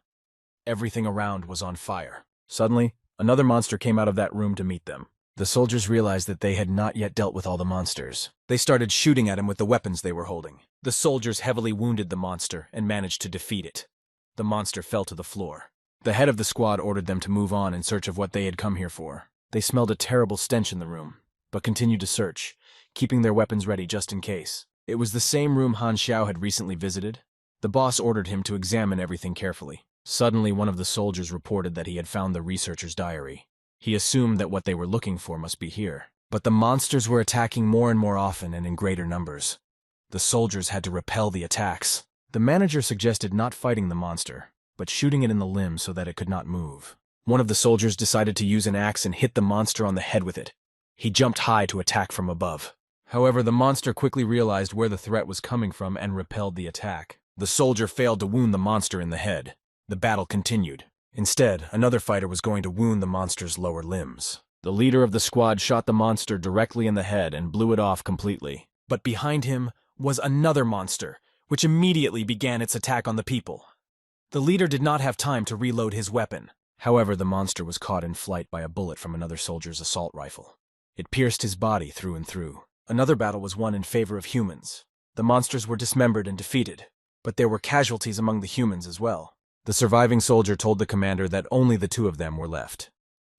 Everything around was on fire. Suddenly, another monster came out of that room to meet them. The soldiers realized that they had not yet dealt with all the monsters. They started shooting at him with the weapons they were holding. The soldiers heavily wounded the monster and managed to defeat it. The monster fell to the floor. The head of the squad ordered them to move on in search of what they had come here for. They smelled a terrible stench in the room, but continued to search, keeping their weapons ready just in case. It was the same room Han Xiao had recently visited. The boss ordered him to examine everything carefully. Suddenly, one of the soldiers reported that he had found the researcher's diary. He assumed that what they were looking for must be here. But the monsters were attacking more and more often and in greater numbers. The soldiers had to repel the attacks. The manager suggested not fighting the monster, but shooting it in the limb so that it could not move. One of the soldiers decided to use an axe and hit the monster on the head with it. He jumped high to attack from above. However, the monster quickly realized where the threat was coming from and repelled the attack. The soldier failed to wound the monster in the head. The battle continued. Instead, another fighter was going to wound the monster's lower limbs. The leader of the squad shot the monster directly in the head and blew it off completely. But behind him was another monster, which immediately began its attack on the people. The leader did not have time to reload his weapon. However, the monster was caught in flight by a bullet from another soldier's assault rifle. It pierced his body through and through. Another battle was won in favor of humans. The monsters were dismembered and defeated, but there were casualties among the humans as well. The surviving soldier told the commander that only the two of them were left.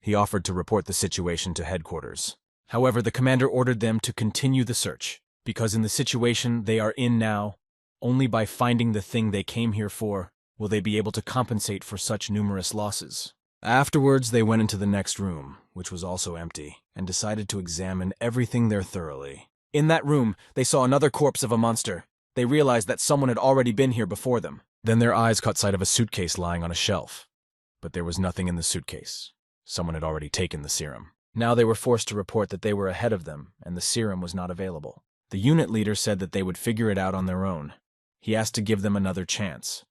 He offered to report the situation to headquarters. However, the commander ordered them to continue the search, because in the situation they are in now, only by finding the thing they came here for will they be able to compensate for such numerous losses. Afterwards, they went into the next room, which was also empty, and decided to examine everything there thoroughly. In that room, they saw another corpse of a monster. They realized that someone had already been here before them. Then their eyes caught sight of a suitcase lying on a shelf. But there was nothing in the suitcase. Someone had already taken the serum. Now they were forced to report that they were ahead of them, and the serum was not available. The unit leader said that they would figure it out on their own. He asked to give them another chance.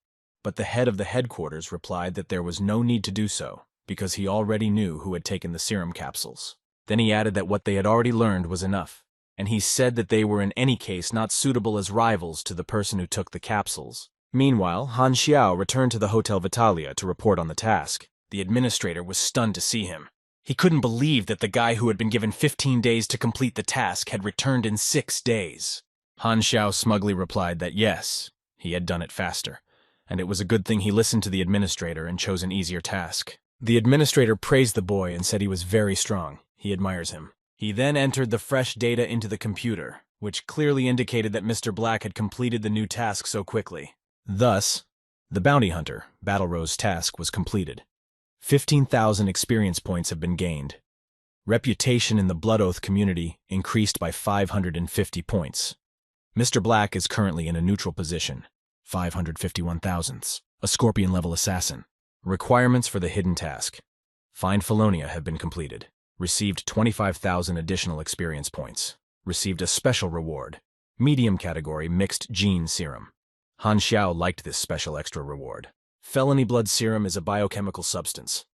But the head of the headquarters replied that there was no need to do so, because he already knew who had taken the serum capsules. Then he added that what they had already learned was enough, and he said that they were in any case not suitable as rivals to the person who took the capsules. Meanwhile, Han Xiao returned to the Hotel Vitalia to report on the task. The administrator was stunned to see him. He couldn't believe that the guy who had been given 15 days to complete the task had returned in 6 days. Han Xiao smugly replied that yes, he had done it faster, and it was a good thing he listened to the administrator and chose an easier task. The administrator praised the boy and said he was very strong. He admires him. He then entered the fresh data into the computer, which clearly indicated that Mr. Black had completed the new task so quickly. Thus, the Bounty Hunter, Battle Rose task was completed. 15,000 experience points have been gained. Reputation in the Blood Oath community increased by 550 points. Mr. Black is currently in a neutral position, 551 thousandths, a Scorpion-level assassin. Requirements for the hidden task. Find Felonia have been completed. Received 25,000 additional experience points. Received a special reward. Medium category mixed gene serum. Han Xiao liked this special extra reward. Felony blood serum is a biochemical substance.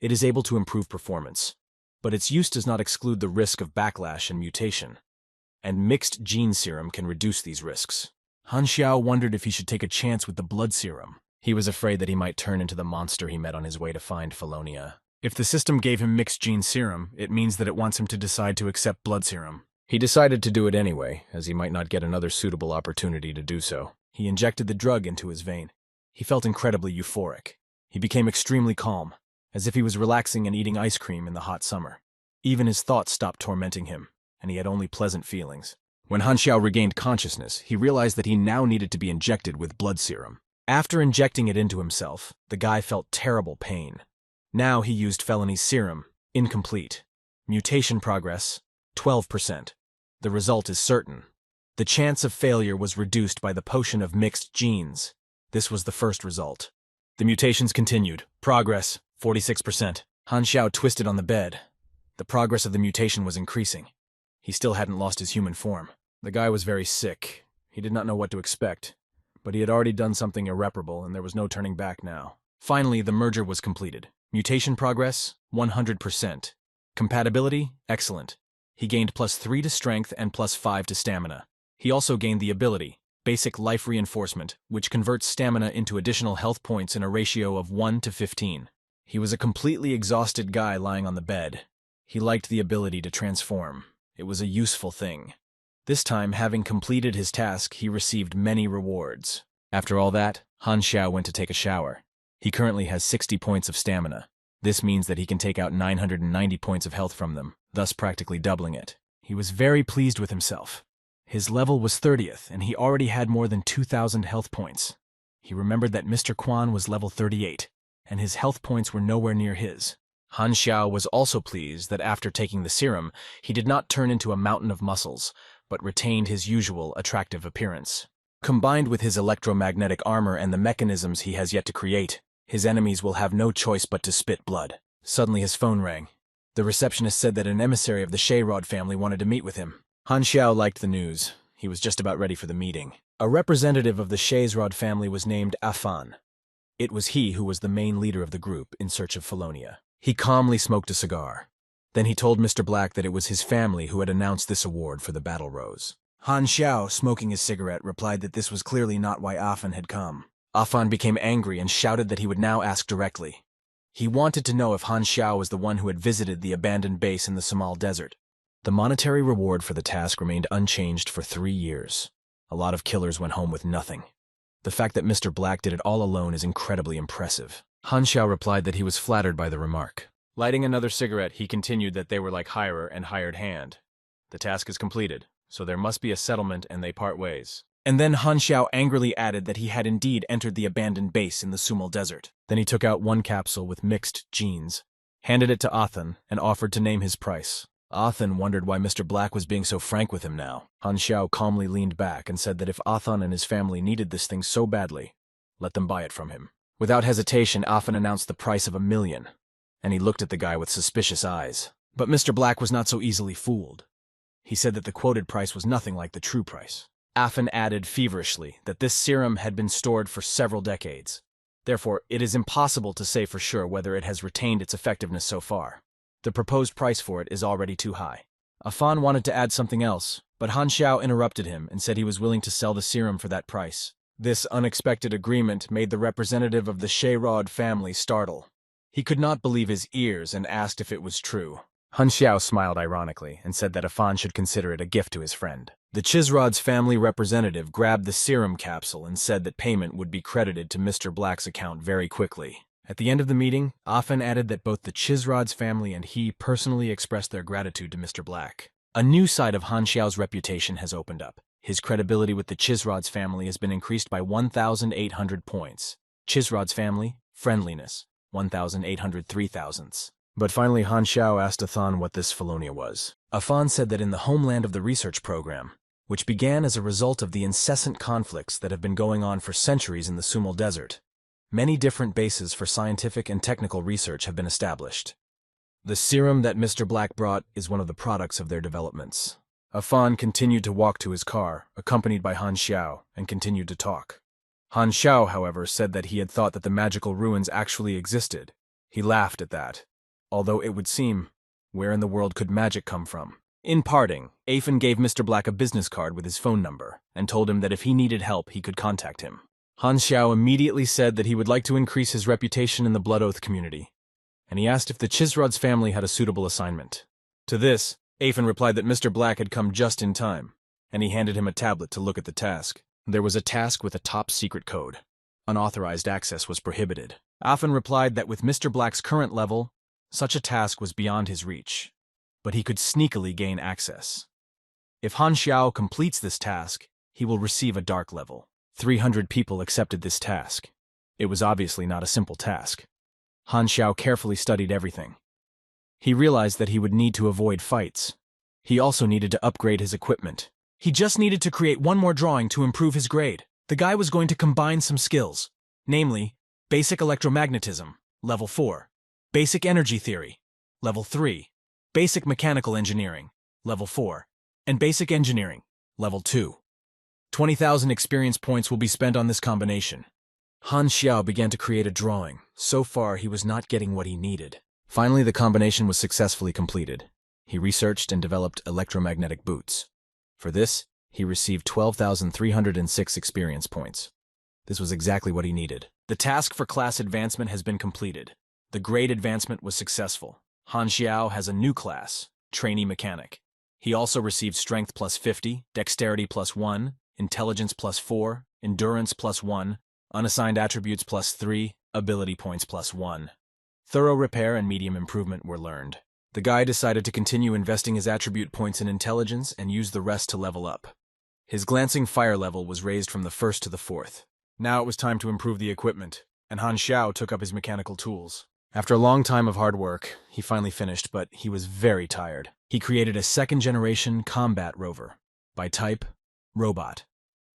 It is able to improve performance, but its use does not exclude the risk of backlash and mutation, and mixed gene serum can reduce these risks. Han Xiao wondered if he should take a chance with the blood serum. He was afraid that he might turn into the monster he met on his way to find Felonia. If the system gave him mixed gene serum, it means that it wants him to decide to accept blood serum. He decided to do it anyway, as he might not get another suitable opportunity to do so. He injected the drug into his vein. He felt incredibly euphoric. He became extremely calm, as if he was relaxing and eating ice cream in the hot summer. Even his thoughts stopped tormenting him, and he had only pleasant feelings. When Han Xiao regained consciousness, he realized that he now needed to be injected with blood serum. After injecting it into himself, the guy felt terrible pain. Now he used Felony's serum, incomplete. Mutation progress, 12%. The result is certain. The chance of failure was reduced by the potion of mixed genes. This was the first result. The mutations continued. Progress, 46%. Han Xiao twisted on the bed. The progress of the mutation was increasing. He still hadn't lost his human form. The guy was very sick. He did not know what to expect, but he had already done something irreparable, and there was no turning back now. Finally, the merger was completed. Mutation progress, 100%. Compatibility, excellent. He gained +3 to strength and +5 to stamina. He also gained the ability, Basic Life Reinforcement, which converts stamina into additional health points in a ratio of 1 to 15. He was a completely exhausted guy lying on the bed. He liked the ability to transform. It was a useful thing. This time, having completed his task, he received many rewards. After all that, Han Xiao went to take a shower. He currently has 60 points of stamina. This means that he can take out 990 points of health from them, thus practically doubling it. He was very pleased with himself. His level was 30th, and he already had more than 2,000 health points. He remembered that Mr. Quan was level 38, and his health points were nowhere near his. Han Xiao was also pleased that after taking the serum, he did not turn into a mountain of muscles, but retained his usual attractive appearance. Combined with his electromagnetic armor and the mechanisms he has yet to create, his enemies will have no choice but to spit blood. Suddenly his phone rang. The receptionist said that an emissary of the Shayrod family wanted to meet with him. Han Xiao liked the news. He was just about ready for the meeting. A representative of the Shayrod family was named Afan. It was he who was the main leader of the group in search of Felonia. He calmly smoked a cigar. Then he told Mr. Black that it was his family who had announced this award for the Battle Rose. Han Xiao, smoking his cigarette, replied that this was clearly not why Afan had come. Afan became angry and shouted that he would now ask directly. He wanted to know if Han Xiao was the one who had visited the abandoned base in the Somal Desert. The monetary reward for the task remained unchanged for 3 years. A lot of killers went home with nothing. The fact that Mr. Black did it all alone is incredibly impressive. Han Xiao replied that he was flattered by the remark. Lighting another cigarette, he continued that they were like hirer and hired hand. The task is completed, so there must be a settlement and they part ways. And then Han Xiao angrily added that he had indeed entered the abandoned base in the Somal Desert. Then he took out one capsule with mixed genes, handed it to Athan, and offered to name his price. Athan wondered why Mr. Black was being so frank with him now. Han Xiao calmly leaned back and said that if Athan and his family needed this thing so badly, let them buy it from him. Without hesitation, Athan announced the price of $1 million, and he looked at the guy with suspicious eyes. But Mr. Black was not so easily fooled. He said that the quoted price was nothing like the true price. Afan added feverishly that this serum had been stored for several decades. Therefore, it is impossible to say for sure whether it has retained its effectiveness so far. The proposed price for it is already too high. Afan wanted to add something else, but Han Xiao interrupted him and said he was willing to sell the serum for that price. This unexpected agreement made the representative of the Shayrod family startle. He could not believe his ears and asked if it was true. Han Xiao smiled ironically and said that Afan should consider it a gift to his friend. The Chizrod's family representative grabbed the serum capsule and said that payment would be credited to Mr. Black's account very quickly. At the end of the meeting, Afan added that both the Chizrod's family and he personally expressed their gratitude to Mr. Black. A new side of Han Xiao's reputation has opened up. His credibility with the Chizrod's family has been increased by 1,800 points. Chizrod's family, friendliness, 1,803 thousandths. But finally Han Xiao asked Afan what this Felonia was. Afan said that in the homeland of the research program, which began as a result of the incessant conflicts that have been going on for centuries in the Somal Desert, many different bases for scientific and technical research have been established. The serum that Mr. Black brought is one of the products of their developments. Afan continued to walk to his car, accompanied by Han Xiao, and continued to talk. Han Xiao, however, said that he had thought that the magical ruins actually existed. He laughed at that. Although it would seem, where in the world could magic come from? In parting, Afan gave Mr. Black a business card with his phone number and told him that if he needed help, he could contact him. Han Xiao immediately said that he would like to increase his reputation in the Blood Oath community, and he asked if the Chizrod's family had a suitable assignment. To this, Afan replied that Mr. Black had come just in time, and he handed him a tablet to look at the task. There was a task with a top-secret code. Unauthorized access was prohibited. Afan replied that with Mr. Black's current level, such a task was beyond his reach, but he could sneakily gain access. If Han Xiao completes this task, he will receive a dark level. 300 people accepted this task. It was obviously not a simple task. Han Xiao carefully studied everything. He realized that he would need to avoid fights. He also needed to upgrade his equipment. He just needed to create one more drawing to improve his grade. The guy was going to combine some skills, namely, basic electromagnetism, level 4, basic energy theory, level 3, basic mechanical engineering, level 4, and basic engineering, level 2. 20,000 experience points will be spent on this combination. Han Xiao began to create a drawing. So far, he was not getting what he needed. Finally, the combination was successfully completed. He researched and developed electromagnetic boots. For this, he received 12,306 experience points. This was exactly what he needed. The task for class advancement has been completed. The grade advancement was successful. Han Xiao has a new class, Trainee Mechanic. He also received Strength plus 50, Dexterity plus 1, Intelligence plus 4, Endurance plus 1, Unassigned Attributes plus 3, Ability Points plus 1. Thorough repair and medium improvement were learned. The guy decided to continue investing his attribute points in intelligence and use the rest to level up. His glancing fire level was raised from the 1st to the 4th. Now it was time to improve the equipment, and Han Xiao took up his mechanical tools. After a long time of hard work, he finally finished, but he was very tired. He created a second-generation combat rover. By type, robot.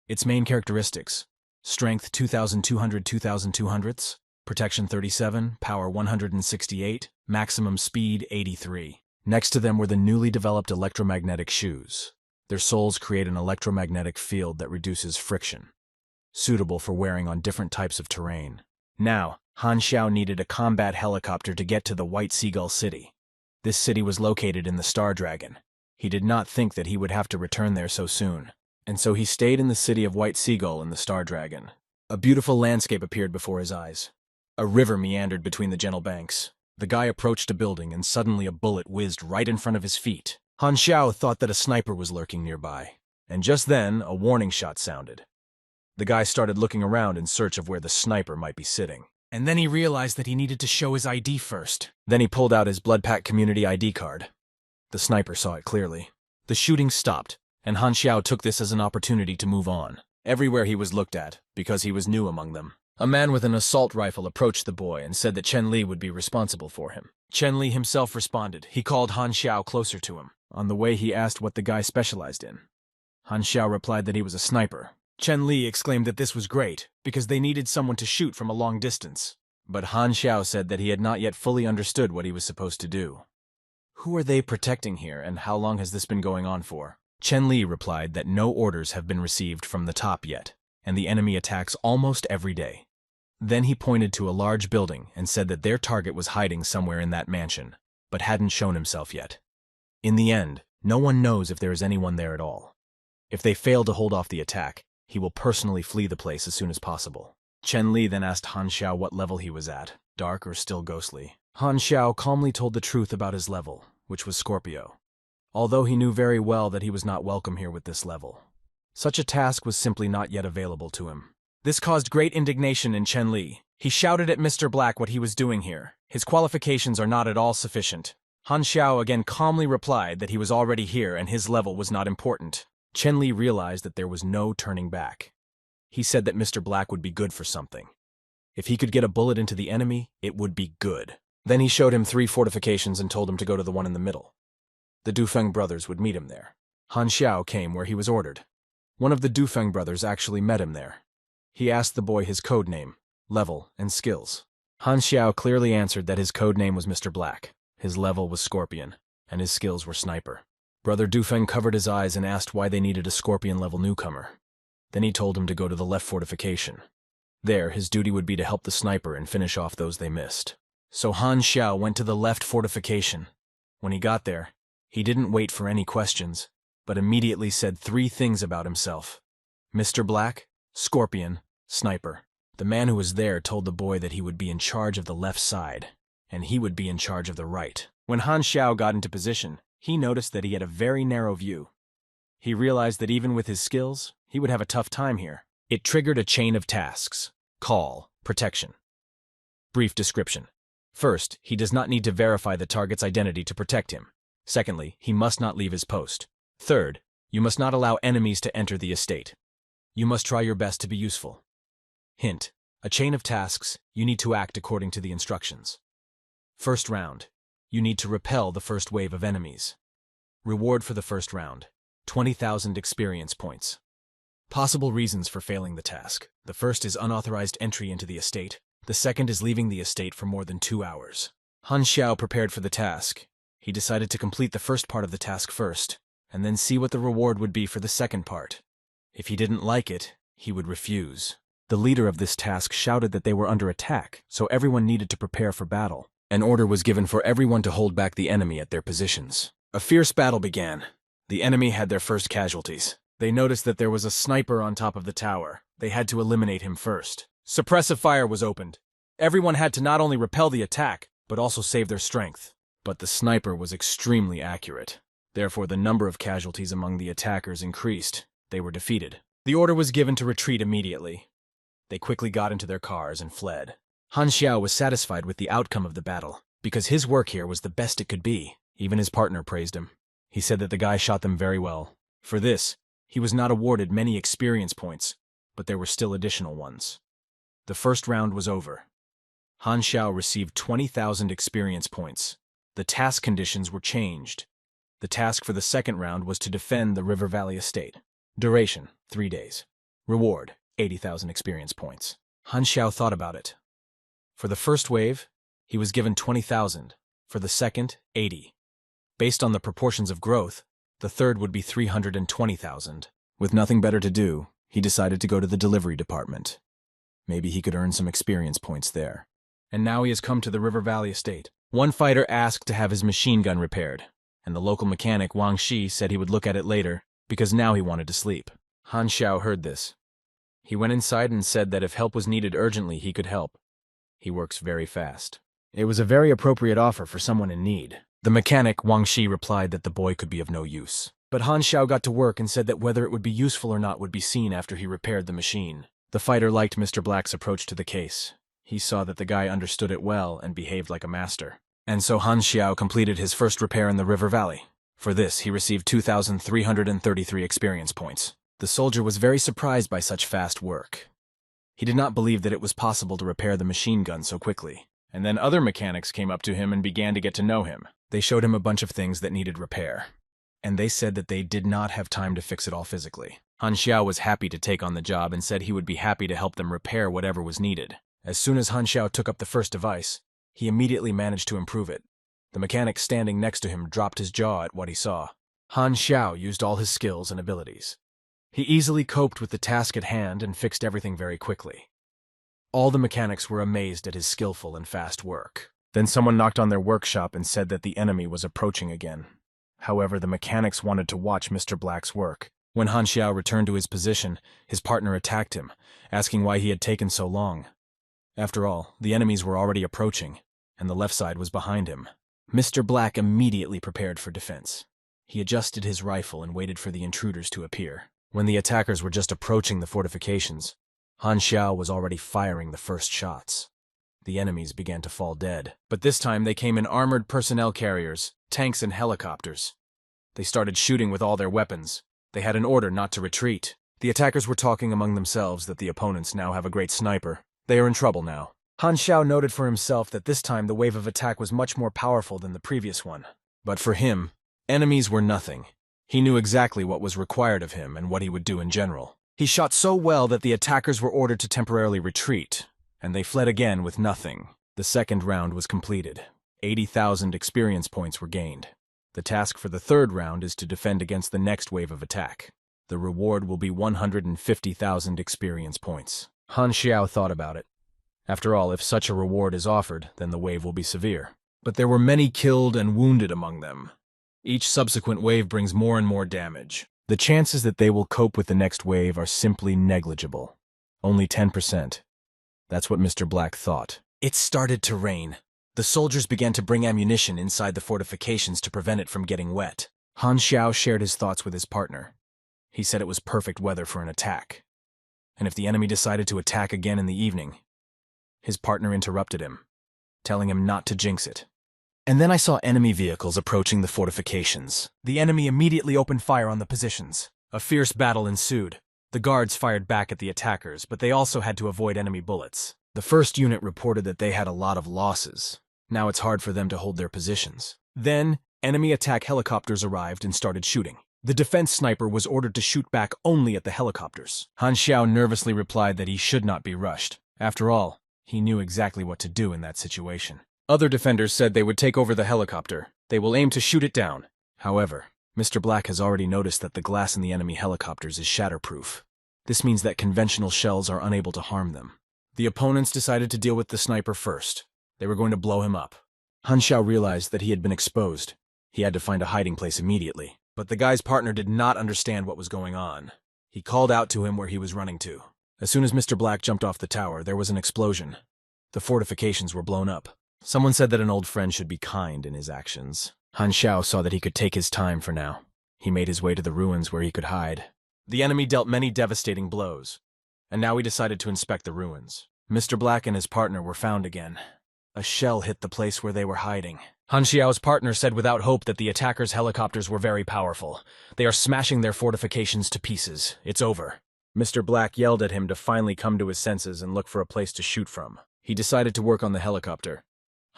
Its main characteristics: strength 2,200 2,200ths, protection 37, power 168, maximum speed 83. Next to them were the newly developed electromagnetic shoes. Their soles create an electromagnetic field that reduces friction, suitable for wearing on different types of terrain. Now, Han Xiao needed a combat helicopter to get to the White Seagull City. This city was located in the Star Dragon. He did not think that he would have to return there so soon, and so he stayed in the city of White Seagull in the Star Dragon. A beautiful landscape appeared before his eyes. A river meandered between the gentle banks. The guy approached a building, and suddenly a bullet whizzed right in front of his feet. Han Xiao thought that a sniper was lurking nearby, and just then, a warning shot sounded. The guy started looking around in search of where the sniper might be sitting. And then he realized that he needed to show his ID first. Then he pulled out his Blood Pack Community ID card. The sniper saw it clearly. The shooting stopped, and Han Xiao took this as an opportunity to move on. Everywhere he was looked at, because he was new among them. A man with an assault rifle approached the boy and said that Chen Li would be responsible for him. Chen Li himself responded. He called Han Xiao closer to him. On the way, he asked what the guy specialized in. Han Xiao replied that he was a sniper. Chen Li exclaimed that this was great, because they needed someone to shoot from a long distance. But Han Xiao said that he had not yet fully understood what he was supposed to do. Who are they protecting here, and how long has this been going on for? Chen Li replied that no orders have been received from the top yet, and the enemy attacks almost every day. Then he pointed to a large building and said that their target was hiding somewhere in that mansion, but hadn't shown himself yet. In the end, no one knows if there is anyone there at all. If they fail to hold off the attack, he will personally flee the place as soon as possible. Chen Li then asked Han Xiao what level he was at, dark or still ghostly. Han Xiao calmly told the truth about his level, which was Scorpio, although he knew very well that he was not welcome here with this level. Such a task was simply not yet available to him. This caused great indignation in Chen Li. He shouted at Mr. Black what he was doing here. His qualifications are not at all sufficient. Han Xiao again calmly replied that he was already here and his level was not important. Chen Li realized that there was no turning back. He said that Mr. Black would be good for something. If he could get a bullet into the enemy, it would be good. Then he showed him 3 fortifications and told him to go to the one in the middle. The Dufeng brothers would meet him there. Han Xiao came where he was ordered. One of the Dufeng brothers actually met him there. He asked the boy his code name, level, and skills. Han Xiao clearly answered that his code name was Mr. Black, his level was Scorpion, and his skills were Sniper. Brother Dufeng covered his eyes and asked why they needed a Scorpion-level newcomer. Then he told him to go to the left fortification. There, his duty would be to help the sniper and finish off those they missed. So Han Xiao went to the left fortification. When he got there, he didn't wait for any questions, but immediately said 3 things about himself. Mr. Black, Scorpion, Sniper. The man who was there told the boy that he would be in charge of the left side, and he would be in charge of the right. When Han Xiao got into position, he noticed that he had a very narrow view. He realized that even with his skills, he would have a tough time here. It triggered a chain of tasks. Call, protection. Brief description. First, he does not need to verify the target's identity to protect him. Secondly, he must not leave his post. Third, you must not allow enemies to enter the estate. You must try your best to be useful. Hint, a chain of tasks, you need to act according to the instructions. First round, you need to repel the first wave of enemies. Reward for the first round, 20,000 experience points. Possible reasons for failing the task. The first is unauthorized entry into the estate. The second is leaving the estate for more than 2 hours. Han Xiao prepared for the task. He decided to complete the first part of the task first, and then see what the reward would be for the second part. If he didn't like it, he would refuse. The leader of this task shouted that they were under attack, so everyone needed to prepare for battle. An order was given for everyone to hold back the enemy at their positions. A fierce battle began. The enemy had their first casualties. They noticed that there was a sniper on top of the tower. They had to eliminate him first. Suppressive fire was opened. Everyone had to not only repel the attack, but also save their strength. But the sniper was extremely accurate. Therefore, the number of casualties among the attackers increased. They were defeated. The order was given to retreat immediately. They quickly got into their cars and fled. Han Xiao was satisfied with the outcome of the battle, because his work here was the best it could be. Even his partner praised him. He said that the guy shot them very well. For this, he was not awarded many experience points, but there were still additional ones. The first round was over. Han Xiao received 20,000 experience points. The task conditions were changed. The task for the second round was to defend the River Valley estate. Duration, 3 days. Reward, 80,000 experience points. Han Xiao thought about it. For the first wave, he was given 20,000. For the second, 80. Based on the proportions of growth, the third would be 320,000. With nothing better to do, he decided to go to the delivery department. Maybe he could earn some experience points there. And now he has come to the River Valley estate. One fighter asked to have his machine gun repaired, and the local mechanic Wang Shi said he would look at it later because now he wanted to sleep. Han Xiao heard this. He went inside and said that if help was needed urgently, he could help. He works very fast. It was a very appropriate offer for someone in need. The mechanic, Wang Shi, replied that the boy could be of no use. But Han Xiao got to work and said that whether it would be useful or not would be seen after he repaired the machine. The fighter liked Mr. Black's approach to the case. He saw that the guy understood it well and behaved like a master. And so Han Xiao completed his first repair in the River Valley. For this, he received 2,333 experience points. The soldier was very surprised by such fast work. He did not believe that it was possible to repair the machine gun so quickly. And then other mechanics came up to him and began to get to know him. They showed him a bunch of things that needed repair. And they said that they did not have time to fix it all physically. Han Xiao was happy to take on the job and said he would be happy to help them repair whatever was needed. As soon as Han Xiao took up the first device, he immediately managed to improve it. The mechanic standing next to him dropped his jaw at what he saw. Han Xiao used all his skills and abilities. He easily coped with the task at hand and fixed everything very quickly. All the mechanics were amazed at his skillful and fast work. Then someone knocked on their workshop and said that the enemy was approaching again. However, the mechanics wanted to watch Mr. Black's work. When Han Xiao returned to his position, his partner attacked him, asking why he had taken so long. After all, the enemies were already approaching, and the left side was behind him. Mr. Black immediately prepared for defense. He adjusted his rifle and waited for the intruders to appear. When the attackers were just approaching the fortifications, Han Xiao was already firing the first shots. The enemies began to fall dead, but this time they came in armored personnel carriers, tanks and helicopters. They started shooting with all their weapons. They had an order not to retreat. The attackers were talking among themselves that the opponents now have a great sniper. They are in trouble now. Han Xiao noted for himself that this time the wave of attack was much more powerful than the previous one. But for him, enemies were nothing. He knew exactly what was required of him and what he would do in general. He shot so well that the attackers were ordered to temporarily retreat, and they fled again with nothing. The second round was completed. 80,000 experience points were gained. The task for the third round is to defend against the next wave of attack. The reward will be 150,000 experience points. Han Xiao thought about it. After all, if such a reward is offered, then the wave will be severe. But there were many killed and wounded among them. Each subsequent wave brings more and more damage. The chances that they will cope with the next wave are simply negligible. Only 10%. That's what Mr. Black thought. It started to rain. The soldiers began to bring ammunition inside the fortifications to prevent it from getting wet. Han Xiao shared his thoughts with his partner. He said it was perfect weather for an attack. And if the enemy decided to attack again in the evening, his partner interrupted him, telling him not to jinx it. And then I saw enemy vehicles approaching the fortifications. The enemy immediately opened fire on the positions. A fierce battle ensued. The guards fired back at the attackers, but they also had to avoid enemy bullets. The first unit reported that they had a lot of losses. Now it's hard for them to hold their positions. Then, enemy attack helicopters arrived and started shooting. The defense sniper was ordered to shoot back only at the helicopters. Han Xiao nervously replied that he should not be rushed. After all, he knew exactly what to do in that situation. Other defenders said they would take over the helicopter. They will aim to shoot it down. However, Mr. Black has already noticed that the glass in the enemy helicopters is shatterproof. This means that conventional shells are unable to harm them. The opponents decided to deal with the sniper first. They were going to blow him up. Han Xiao realized that he had been exposed. He had to find a hiding place immediately. But the guy's partner did not understand what was going on. He called out to him where he was running to. As soon as Mr. Black jumped off the tower, there was an explosion. The fortifications were blown up. Someone said that an old friend should be kind in his actions. Han Xiao saw that he could take his time for now. He made his way to the ruins where he could hide. The enemy dealt many devastating blows, and now he decided to inspect the ruins. Mr. Black and his partner were found again. A shell hit the place where they were hiding. Han Xiao's partner said without hope that the attackers' helicopters were very powerful. They are smashing their fortifications to pieces. It's over. Mr. Black yelled at him to finally come to his senses and look for a place to shoot from. He decided to work on the helicopter.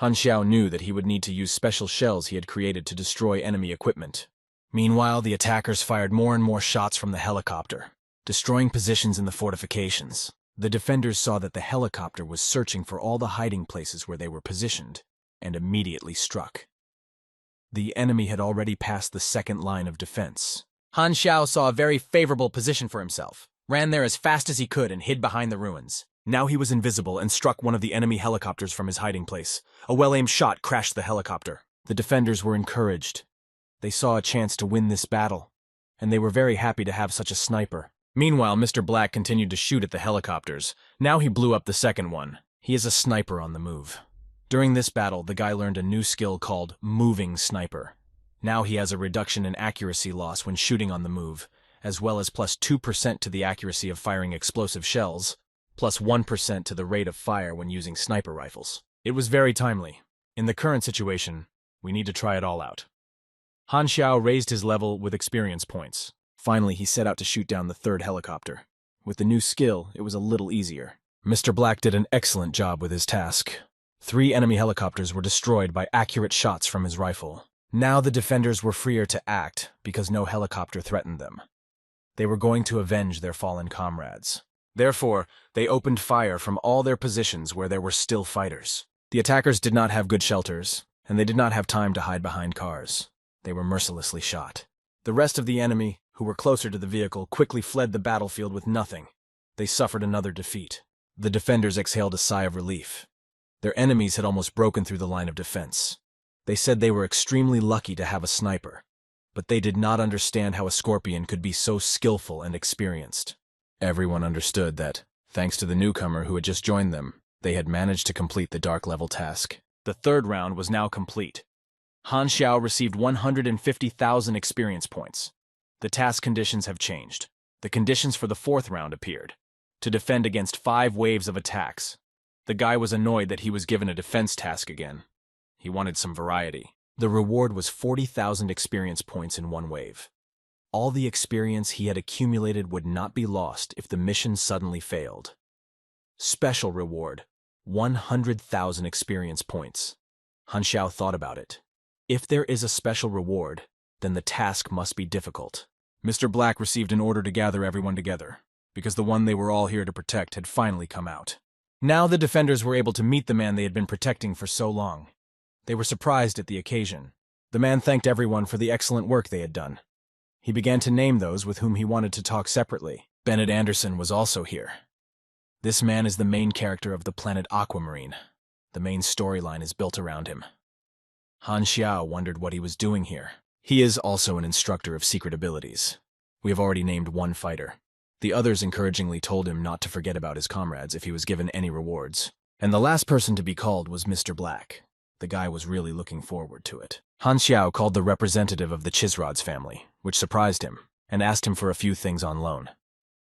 Han Xiao knew that he would need to use special shells he had created to destroy enemy equipment. Meanwhile, the attackers fired more and more shots from the helicopter, destroying positions in the fortifications. The defenders saw that the helicopter was searching for all the hiding places where they were positioned, and immediately struck. The enemy had already passed the second line of defense. Han Xiao saw a very favorable position for himself, ran there as fast as he could, and hid behind the ruins. Now he was invisible and struck one of the enemy helicopters from his hiding place. A well-aimed shot crashed the helicopter. The defenders were encouraged. They saw a chance to win this battle, and they were very happy to have such a sniper. Meanwhile, Mr. Black continued to shoot at the helicopters. Now he blew up the second one. He is a sniper on the move. During this battle, the guy learned a new skill called moving sniper. Now he has a reduction in accuracy loss when shooting on the move, as well as plus 2% to the accuracy of firing explosive shells, plus 1% to the rate of fire when using sniper rifles. It was very timely. In the current situation, we need to try it all out. Han Xiao raised his level with experience points. Finally, he set out to shoot down the third helicopter. With the new skill, it was a little easier. Mr. Black did an excellent job with his task. 3 enemy helicopters were destroyed by accurate shots from his rifle. Now the defenders were freer to act because no helicopter threatened them. They were going to avenge their fallen comrades. Therefore, they opened fire from all their positions where there were still fighters. The attackers did not have good shelters, and they did not have time to hide behind cars. They were mercilessly shot. The rest of the enemy, who were closer to the vehicle, quickly fled the battlefield with nothing. They suffered another defeat. The defenders exhaled a sigh of relief. Their enemies had almost broken through the line of defense. They said they were extremely lucky to have a sniper, but they did not understand how a scorpion could be so skillful and experienced. Everyone understood that, thanks to the newcomer who had just joined them, they had managed to complete the dark level task. The third round was now complete. Han Xiao received 150,000 experience points. The task conditions have changed. The conditions for the fourth round appeared. To defend against 5 waves of attacks. The guy was annoyed that he was given a defense task again. He wanted some variety. The reward was 40,000 experience points in one wave. All the experience he had accumulated would not be lost if the mission suddenly failed. Special reward, 100,000 experience points. Han Xiao thought about it. If there is a special reward, then the task must be difficult. Mr. Black received an order to gather everyone together, because the one they were all here to protect had finally come out. Now the defenders were able to meet the man they had been protecting for so long. They were surprised at the occasion. The man thanked everyone for the excellent work they had done. He began to name those with whom he wanted to talk separately. Bennett Anderson was also here. This man is the main character of the planet Aquamarine. The main storyline is built around him. Han Xiao wondered what he was doing here. He is also an instructor of secret abilities. We have already named one fighter. The others encouragingly told him not to forget about his comrades if he was given any rewards. And the last person to be called was Mr. Black. The guy was really looking forward to it. Han Xiao called the representative of the Chisrod's family, which surprised him, and asked him for a few things on loan.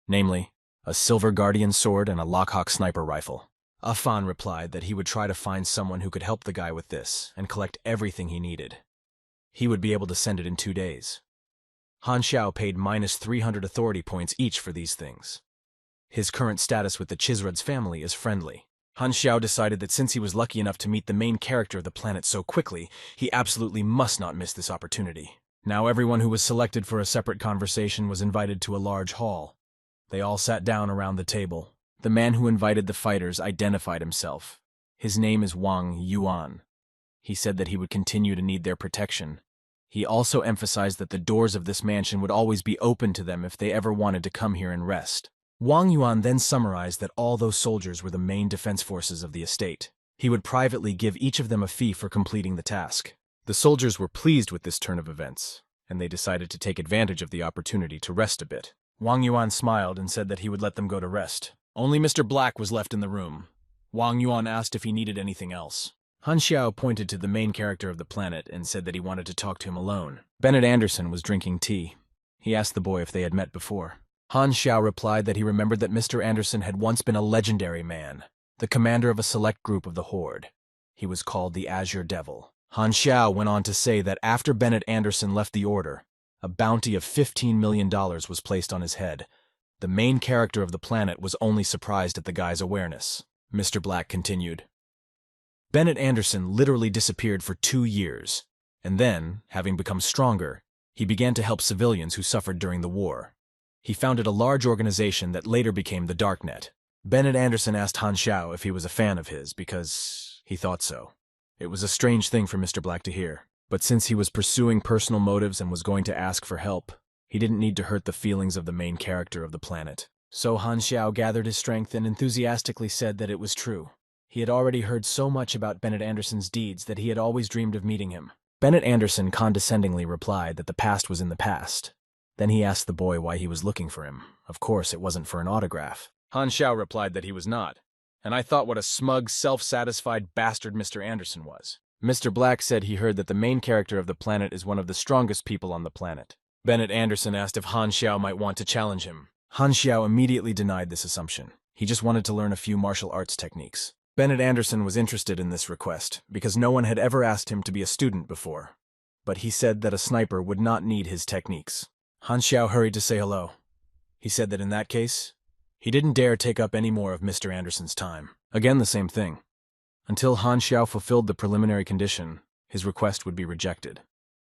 Namely, a silver guardian sword and a Lockhawk sniper rifle. Afan replied that he would try to find someone who could help the guy with this and collect everything he needed. He would be able to send it in 2 days. Han Xiao paid minus 300 authority points each for these things. His current status with the Chisrod's family is friendly. Han Xiao decided that since he was lucky enough to meet the main character of the planet so quickly, he absolutely must not miss this opportunity. Now everyone who was selected for a separate conversation was invited to a large hall. They all sat down around the table. The man who invited the fighters identified himself. His name is Wang Yuan. He said that he would continue to need their protection. He also emphasized that the doors of this mansion would always be open to them if they ever wanted to come here and rest. Wang Yuan then summarized that all those soldiers were the main defense forces of the estate. He would privately give each of them a fee for completing the task. The soldiers were pleased with this turn of events, and they decided to take advantage of the opportunity to rest a bit. Wang Yuan smiled and said that he would let them go to rest. Only Mr. Black was left in the room. Wang Yuan asked if he needed anything else. Han Xiao pointed to the main character of the planet and said that he wanted to talk to him alone. Bennett Anderson was drinking tea. He asked the boy if they had met before. Han Xiao replied that he remembered that Mr. Anderson had once been a legendary man, the commander of a select group of the Horde. He was called the Azure Devil. Han Xiao went on to say that after Bennett Anderson left the Order, a bounty of $15 million was placed on his head. The main character of the planet was only surprised at the guy's awareness. Mr. Black continued. Bennett Anderson literally disappeared for 2 years, and then, having become stronger, he began to help civilians who suffered during the war. He founded a large organization that later became the Darknet. Bennett Anderson asked Han Xiao if he was a fan of his because he thought so. It was a strange thing for Mr. Black to hear, but since he was pursuing personal motives and was going to ask for help, he didn't need to hurt the feelings of the main character of the planet. So Han Xiao gathered his strength and enthusiastically said that it was true. He had already heard so much about Bennett Anderson's deeds that he had always dreamed of meeting him. Bennett Anderson condescendingly replied that the past was in the past. Then he asked the boy why he was looking for him. Of course, it wasn't for an autograph. Han Xiao replied that he was not, and I thought what a smug, self-satisfied bastard Mr. Anderson was. Mr. Black said he heard that the main character of the planet is one of the strongest people on the planet. Bennett Anderson asked if Han Xiao might want to challenge him. Han Xiao immediately denied this assumption. He just wanted to learn a few martial arts techniques. Bennett Anderson was interested in this request because no one had ever asked him to be a student before, but he said that a sniper would not need his techniques. Han Xiao hurried to say hello. He said that in that case, he didn't dare take up any more of Mr. Anderson's time. Again, the same thing. Until Han Xiao fulfilled the preliminary condition, his request would be rejected.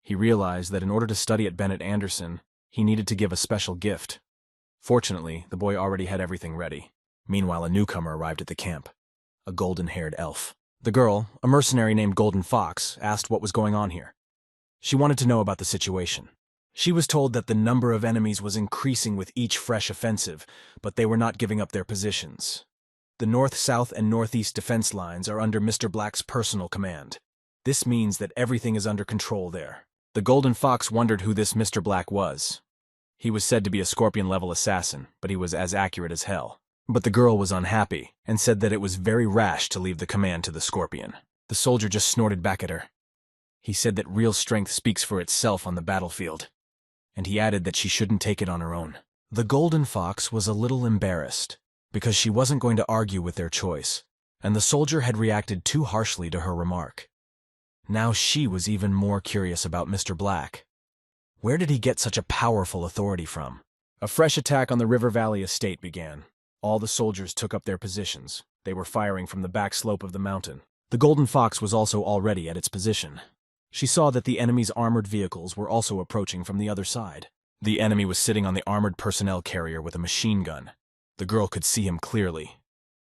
He realized that in order to study at Bennett Anderson, he needed to give a special gift. Fortunately, the boy already had everything ready. Meanwhile, a newcomer arrived at the camp. A golden-haired elf. The girl, a mercenary named Golden Fox, asked what was going on here. She wanted to know about the situation. She was told that the number of enemies was increasing with each fresh offensive, but they were not giving up their positions. The north, south, and northeast defense lines are under Mr. Black's personal command. This means that everything is under control there. The Golden Fox wondered who this Mr. Black was. He was said to be a Scorpion-level assassin, but he was as accurate as hell. But the girl was unhappy and said that it was very rash to leave the command to the Scorpion. The soldier just snorted back at her. He said that real strength speaks for itself on the battlefield, and he added that she shouldn't take it on her own. The Golden Fox was a little embarrassed because she wasn't going to argue with their choice, and the soldier had reacted too harshly to her remark. Now she was even more curious about Mr. Black. Where did he get such a powerful authority from? A fresh attack on the River Valley estate began. All the soldiers took up their positions. They were firing from the back slope of the mountain. The Golden Fox was also already at its position. She saw that the enemy's armored vehicles were also approaching from the other side. The enemy was sitting on the armored personnel carrier with a machine gun. The girl could see him clearly.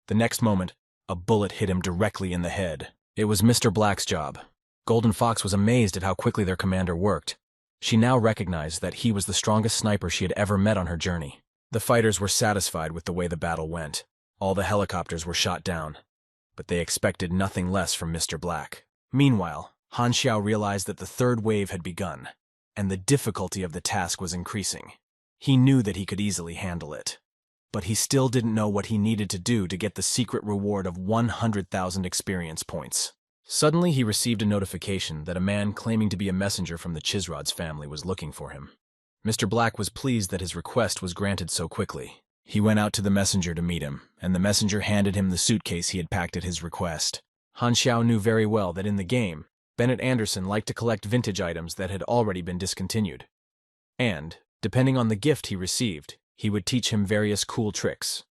The next moment, a bullet hit him directly in the head. It was Mr. Black's job. Golden Fox was amazed at how quickly their commander worked. She now recognized that he was the strongest sniper she had ever met on her journey. The fighters were satisfied with the way the battle went. All the helicopters were shot down, but they expected nothing less from Mr. Black. Meanwhile, Han Xiao realized that the third wave had begun, and the difficulty of the task was increasing. He knew that he could easily handle it, but he still didn't know what he needed to do to get the secret reward of 100,000 experience points. Suddenly, he received a notification that a man claiming to be a messenger from the Chisrod's family was looking for him. Mr. Black was pleased that his request was granted so quickly. He went out to the messenger to meet him, and the messenger handed him the suitcase he had packed at his request. Han Xiao knew very well that in the game, Bennett Anderson liked to collect vintage items that had already been discontinued. And, depending on the gift he received, he would teach him various cool tricks.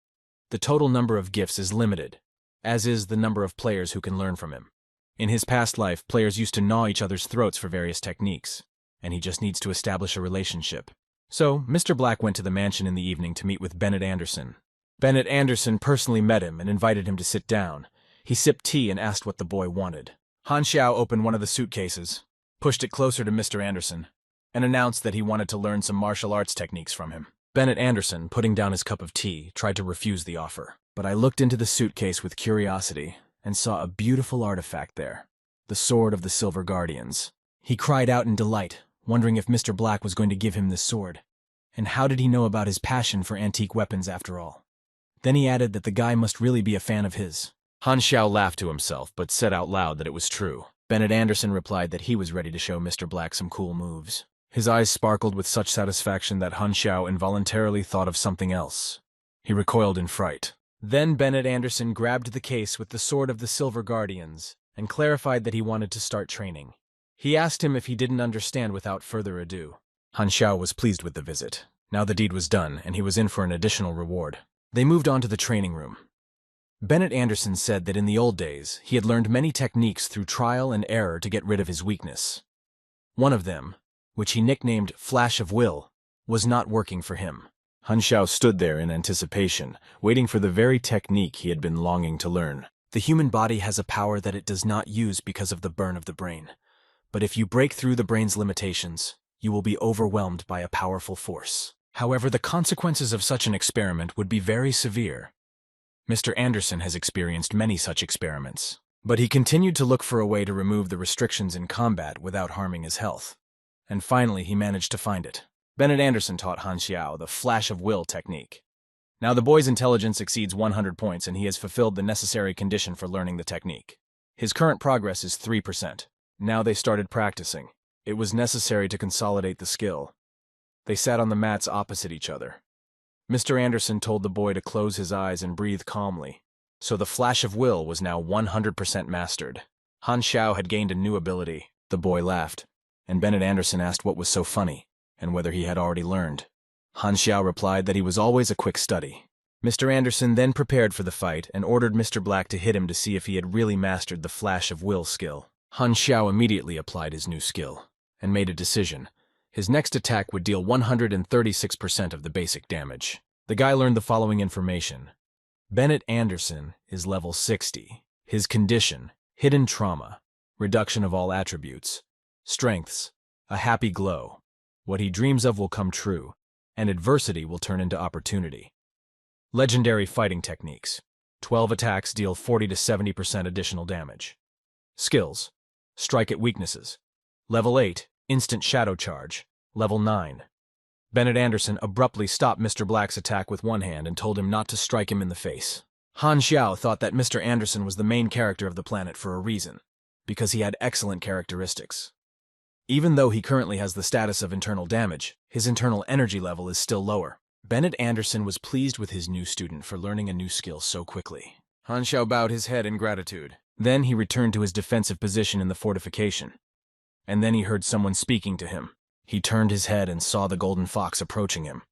The total number of gifts is limited, as is the number of players who can learn from him. In his past life, players used to gnaw each other's throats for various techniques, and he just needs to establish a relationship. So, Mr. Black went to the mansion in the evening to meet with Bennett Anderson. Bennett Anderson personally met him and invited him to sit down. He sipped tea and asked what the boy wanted. Han Xiao opened one of the suitcases, pushed it closer to Mr. Anderson, and announced that he wanted to learn some martial arts techniques from him. Bennett Anderson, putting down his cup of tea, tried to refuse the offer. But I looked into the suitcase with curiosity and saw a beautiful artifact there, the Sword of the Silver Guardians. He cried out in delight, wondering if Mr. Black was going to give him this sword. And how did he know about his passion for antique weapons after all? Then he added that the guy must really be a fan of his. Han Xiao laughed to himself, but said out loud that it was true. Bennett Anderson replied that he was ready to show Mr. Black some cool moves. His eyes sparkled with such satisfaction that Han Xiao involuntarily thought of something else. He recoiled in fright. Then Bennett Anderson grabbed the case with the Sword of the Silver Guardians and clarified that he wanted to start training. He asked him if he didn't understand without further ado. Han Xiao was pleased with the visit. Now the deed was done, and he was in for an additional reward. They moved on to the training room. Bennett Anderson said that in the old days, he had learned many techniques through trial and error to get rid of his weakness. One of them, which he nicknamed Flash of Will, was not working for him. Han Xiao stood there in anticipation, waiting for the very technique he had been longing to learn. The human body has a power that it does not use because of the burn of the brain. But if you break through the brain's limitations, you will be overwhelmed by a powerful force. However, the consequences of such an experiment would be very severe. Mr. Anderson has experienced many such experiments, but he continued to look for a way to remove the restrictions in combat without harming his health. And finally, he managed to find it. Bennett Anderson taught Han Xiao the flash of will technique. Now the boy's intelligence exceeds 100 points and he has fulfilled the necessary condition for learning the technique. His current progress is 3%. Now they started practicing. It was necessary to consolidate the skill. They sat on the mats opposite each other. Mr. Anderson told the boy to close his eyes and breathe calmly. So the flash of will was now 100% mastered. Han Xiao had gained a new ability. The boy laughed, and Bennett Anderson asked what was so funny, and whether he had already learned. Han Xiao replied that he was always a quick study. Mr. Anderson then prepared for the fight and ordered Mr. Black to hit him to see if he had really mastered the flash of will skill. Han Xiao immediately applied his new skill, and made a decision. His next attack would deal 136% of the basic damage. The guy learned the following information. Bennett Anderson is level 60. His condition, hidden trauma, reduction of all attributes, strengths, a happy glow. What he dreams of will come true, and adversity will turn into opportunity. Legendary fighting techniques. 12 attacks deal 40 to 70% additional damage. Skills. Strike at weaknesses. Level 8, instant shadow charge. Level 9. Bennett Anderson abruptly stopped Mr. Black's attack with one hand and told him not to strike him in the face. Han Xiao thought that Mr. Anderson was the main character of the planet for a reason, because he had excellent characteristics. Even though he currently has the status of internal damage, his internal energy level is still lower. Bennett Anderson was pleased with his new student for learning a new skill so quickly. Han Xiao bowed his head in gratitude. Then he returned to his defensive position in the fortification. And then he heard someone speaking to him. He turned his head and saw the golden fox approaching him.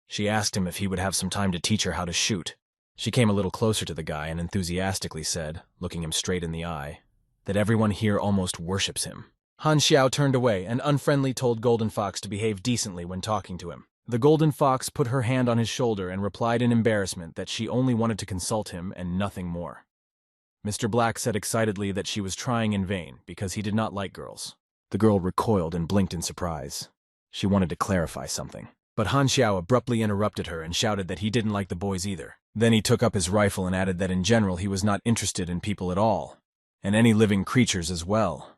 She asked him if he would have some time to teach her how to shoot. She came a little closer to the guy and enthusiastically said, looking him straight in the eye, that everyone here almost worships him. Han Xiao turned away and unfriendly told Golden Fox to behave decently when talking to him. The Golden Fox put her hand on his shoulder and replied in embarrassment that she only wanted to consult him and nothing more. Mr. Black said excitedly that she was trying in vain because he did not like girls. The girl recoiled and blinked in surprise. She wanted to clarify something. But Han Xiao abruptly interrupted her and shouted that he didn't like the boys either. Then he took up his rifle and added that in general he was not interested in people at all, and any living creatures as well.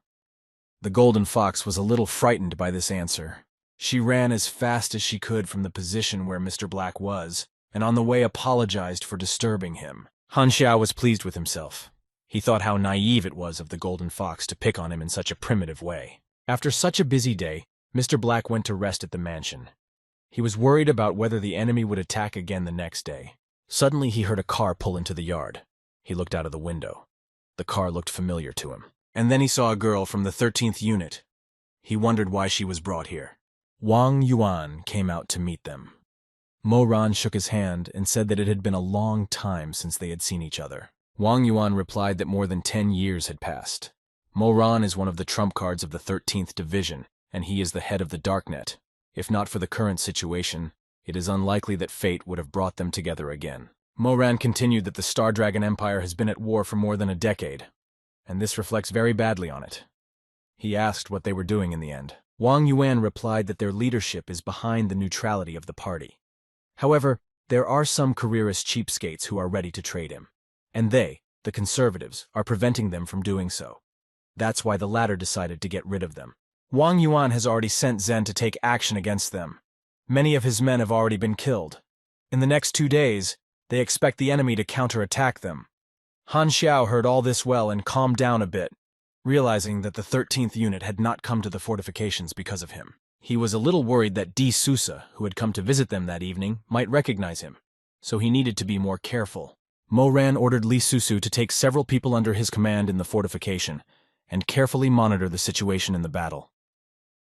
The Golden Fox was a little frightened by this answer. She ran as fast as she could from the position where Mr. Black was, and on the way apologized for disturbing him. Han Xiao was pleased with himself. He thought how naive it was of the Golden Fox to pick on him in such a primitive way. After such a busy day, Mr. Black went to rest at the mansion. He was worried about whether the enemy would attack again the next day. Suddenly he heard a car pull into the yard. He looked out of the window. The car looked familiar to him. And then he saw a girl from the 13th unit. He wondered why she was brought here. Wang Yuan came out to meet them. Mo Ran shook his hand and said that it had been a long time since they had seen each other. Wang Yuan replied that more than 10 years had passed. Mo Ran is one of the trump cards of the 13th Division, and he is the head of the Darknet. If not for the current situation, it is unlikely that fate would have brought them together again. Mo Ran continued that the Star Dragon Empire has been at war for more than a decade, and this reflects very badly on it. He asked what they were doing in the end. Wang Yuan replied that their leadership is behind the neutrality of the party. However, there are some careerist cheapskates who are ready to trade him, and they, the conservatives, are preventing them from doing so. That's why the latter decided to get rid of them. Wang Yuan has already sent Zen to take action against them. Many of his men have already been killed. In the next 2 days, they expect the enemy to counterattack them. Han Xiao heard all this well and calmed down a bit, realizing that the 13th unit had not come to the fortifications because of him. He was a little worried that Di Sousa, who had come to visit them that evening, might recognize him, so he needed to be more careful. Mo Ran ordered Li Susu to take several people under his command in the fortification and carefully monitor the situation in the battle.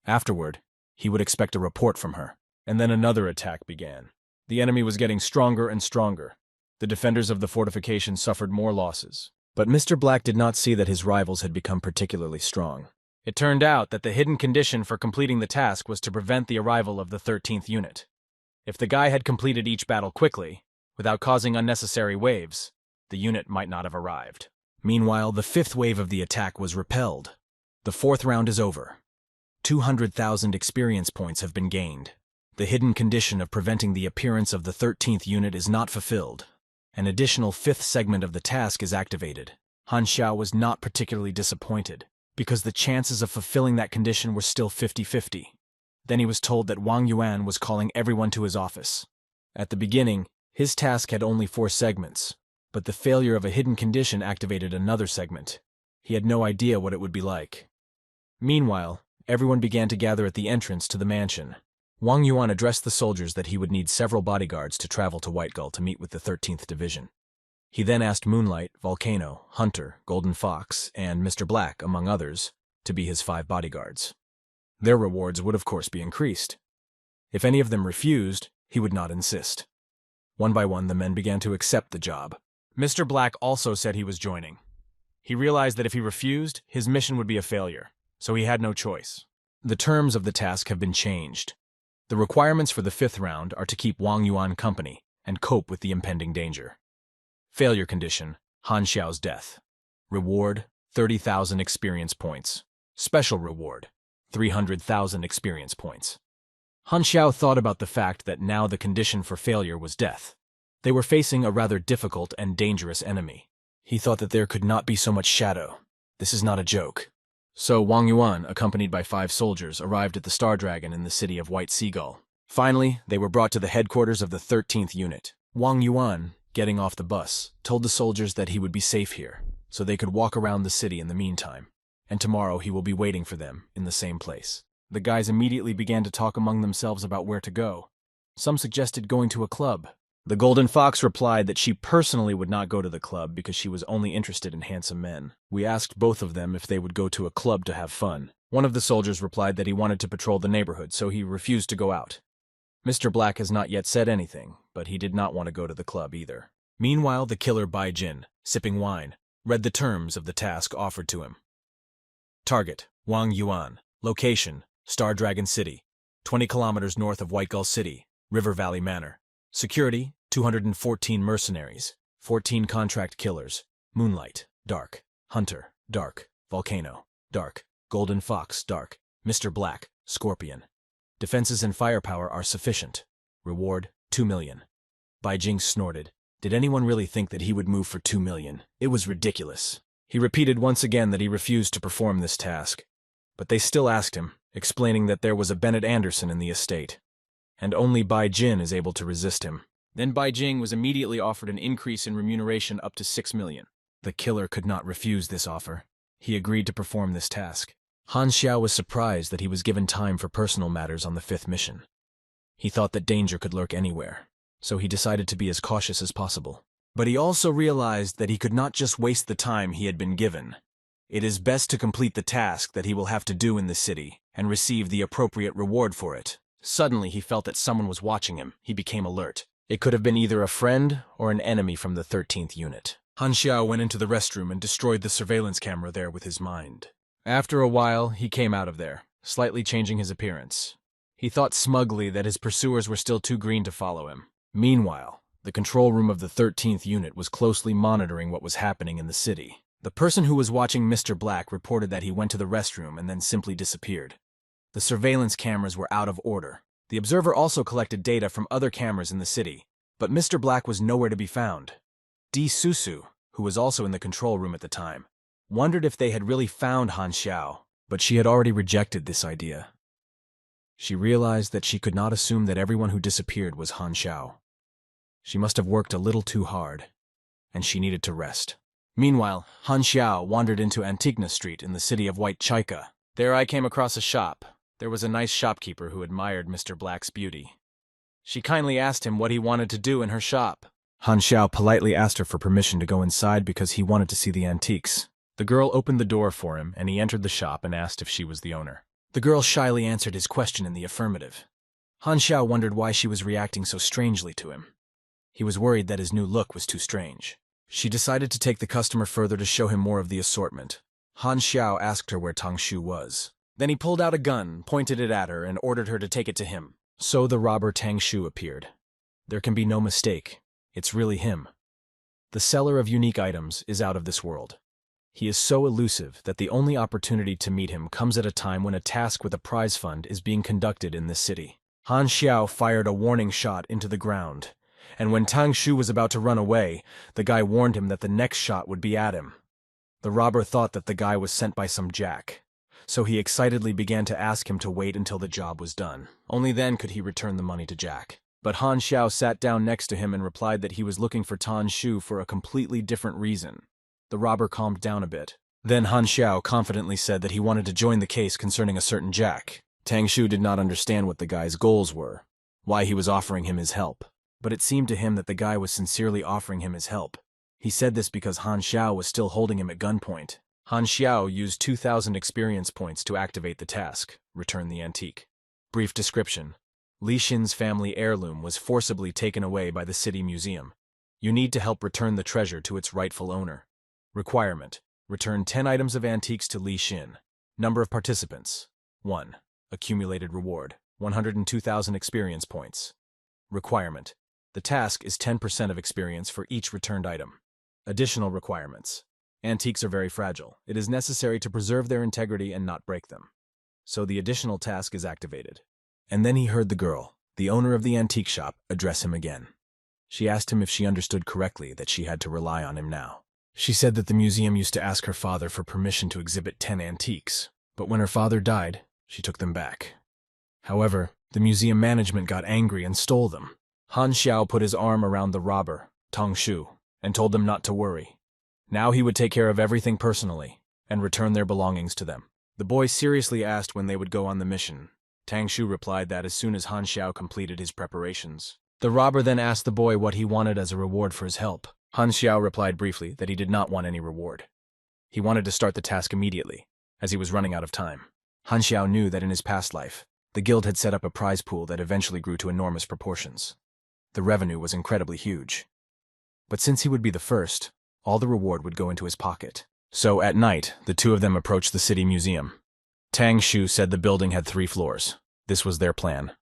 Afterward, he would expect a report from her. And then another attack began. The enemy was getting stronger and stronger. The defenders of the fortification suffered more losses. But Mr. Black did not see that his rivals had become particularly strong. It turned out that the hidden condition for completing the task was to prevent the arrival of the 13th unit. If the guy had completed each battle quickly, without causing unnecessary waves, the unit might not have arrived. Meanwhile, the fifth wave of the attack was repelled. The fourth round is over. 200,000 experience points have been gained. The hidden condition of preventing the appearance of the 13th unit is not fulfilled. An additional fifth segment of the task is activated. Han Xiao was not particularly disappointed, because the chances of fulfilling that condition were still 50-50. Then he was told that Wang Yuan was calling everyone to his office. At the beginning, his task had only 4 segments, but the failure of a hidden condition activated another segment. He had no idea what it would be like. Meanwhile, everyone began to gather at the entrance to the mansion. Wang Yuan addressed the soldiers that he would need several bodyguards to travel to White Gull to meet with the 13th Division. He then asked Moonlight, Volcano, Hunter, Golden Fox, and Mr. Black, among others, to be his 5 bodyguards. Their rewards would of course be increased. If any of them refused, he would not insist. One by one, the men began to accept the job. Mr. Black also said he was joining. He realized that if he refused, his mission would be a failure, so he had no choice. The terms of the task have been changed. The requirements for the 5th round are to keep Wang Yuan company and cope with the impending danger. Failure condition, Han Xiao's death. Reward, 30,000 experience points. Special reward, 300,000 experience points. Han Xiao thought about the fact that now the condition for failure was death. They were facing a rather difficult and dangerous enemy. He thought that there could not be so much shadow. This is not a joke. So Wang Yuan, accompanied by 5 soldiers, arrived at the Star Dragon in the city of White Seagull. Finally, they were brought to the headquarters of the 13th unit. Wang Yuan, getting off the bus, told the soldiers that he would be safe here, so they could walk around the city in the meantime. And tomorrow he will be waiting for them in the same place. The guys immediately began to talk among themselves about where to go. Some suggested going to a club. The Golden Fox replied that she personally would not go to the club because she was only interested in handsome men. We asked both of them if they would go to a club to have fun. One of the soldiers replied that he wanted to patrol the neighborhood, so he refused to go out. Mr. Black has not yet said anything, but he did not want to go to the club either. Meanwhile, the killer Bai Jin, sipping wine, read the terms of the task offered to him. Target, Wang Yuan. Location, Star Dragon City, 20 kilometers north of White Gull City, River Valley Manor. Security, 214 mercenaries, 14 contract killers, Moonlight, Dark, Hunter, Dark, Volcano, Dark, Golden Fox, Dark, Mr. Black, Scorpion. Defenses and firepower are sufficient. Reward, 2 million. Bai Jing snorted. Did anyone really think that he would move for 2 million? It was ridiculous. He repeated once again that he refused to perform this task. But they still asked him, explaining that there was a Bennett Anderson in the estate, and only Bai Jin is able to resist him. Then Bai Jing was immediately offered an increase in remuneration up to 6 million. The killer could not refuse this offer. He agreed to perform this task. Han Xiao was surprised that he was given time for personal matters on the 5th mission. He thought that danger could lurk anywhere, so he decided to be as cautious as possible. But he also realized that he could not just waste the time he had been given. It is best to complete the task that he will have to do in the city and receive the appropriate reward for it. Suddenly, he felt that someone was watching him. He became alert. It could have been either a friend or an enemy from the 13th unit. Han Xiao went into the restroom and destroyed the surveillance camera there with his mind. After a while, he came out of there, slightly changing his appearance. He thought smugly that his pursuers were still too green to follow him. Meanwhile, the control room of the 13th unit was closely monitoring what was happening in the city. The person who was watching Mr. Black reported that he went to the restroom and then simply disappeared. The surveillance cameras were out of order. The observer also collected data from other cameras in the city, but Mr. Black was nowhere to be found. Di Susu, who was also in the control room at the time, wondered if they had really found Han Xiao, but she had already rejected this idea. She realized that she could not assume that everyone who disappeared was Han Xiao. She must have worked a little too hard, and she needed to rest. Meanwhile, Han Xiao wandered into Antigna Street in the city of White Chaika. There I came across a shop. There was a nice shopkeeper who admired Mr. Black's beauty. She kindly asked him what he wanted to do in her shop. Han Xiao politely asked her for permission to go inside because he wanted to see the antiques. The girl opened the door for him, and he entered the shop and asked if she was the owner. The girl shyly answered his question in the affirmative. Han Xiao wondered why she was reacting so strangely to him. He was worried that his new look was too strange. She decided to take the customer further to show him more of the assortment. Han Xiao asked her where Tangshu was. Then he pulled out a gun, pointed it at her, and ordered her to take it to him. So the robber Tang Shu appeared. There can be no mistake. It's really him. The seller of unique items is out of this world. He is so elusive that the only opportunity to meet him comes at a time when a task with a prize fund is being conducted in this city. Han Xiao fired a warning shot into the ground, and when Tang Shu was about to run away, the guy warned him that the next shot would be at him. The robber thought that the guy was sent by some jack, so he excitedly began to ask him to wait until the job was done. Only then could he return the money to Jack. But Han Xiao sat down next to him and replied that he was looking for Tang Shu for a completely different reason. The robber calmed down a bit. Then Han Xiao confidently said that he wanted to join the case concerning a certain Jack. Tang Shu did not understand what the guy's goals were, why he was offering him his help. But it seemed to him that the guy was sincerely offering him his help. He said this because Han Xiao was still holding him at gunpoint. Han Xiao used 2,000 experience points to activate the task, return the antique. Brief description. Li Xin's family heirloom was forcibly taken away by the city museum. You need to help return the treasure to its rightful owner. Requirement. Return 10 items of antiques to Li Xin. Number of participants. 1. Accumulated reward. 102,000 experience points. Requirement. The task is 10% of experience for each returned item. Additional requirements. Antiques are very fragile. It is necessary to preserve their integrity and not break them. So the additional task is activated. And then he heard the girl, the owner of the antique shop, address him again. She asked him if she understood correctly that she had to rely on him now. She said that the museum used to ask her father for permission to exhibit 10 antiques, but when her father died, she took them back. However, the museum management got angry and stole them. Han Xiao put his arm around the robber, Tang Shu, and told them not to worry. Now he would take care of everything personally and return their belongings to them. The boy seriously asked when they would go on the mission. Tang Shu replied that as soon as Han Xiao completed his preparations. The robber then asked the boy what he wanted as a reward for his help. Han Xiao replied briefly that he did not want any reward. He wanted to start the task immediately, as he was running out of time. Han Xiao knew that in his past life, the guild had set up a prize pool that eventually grew to enormous proportions. The revenue was incredibly huge. But since he would be the first, all the reward would go into his pocket. So at night, the two of them approached the city museum. Tang Shu said the building had 3 floors. This was their plan.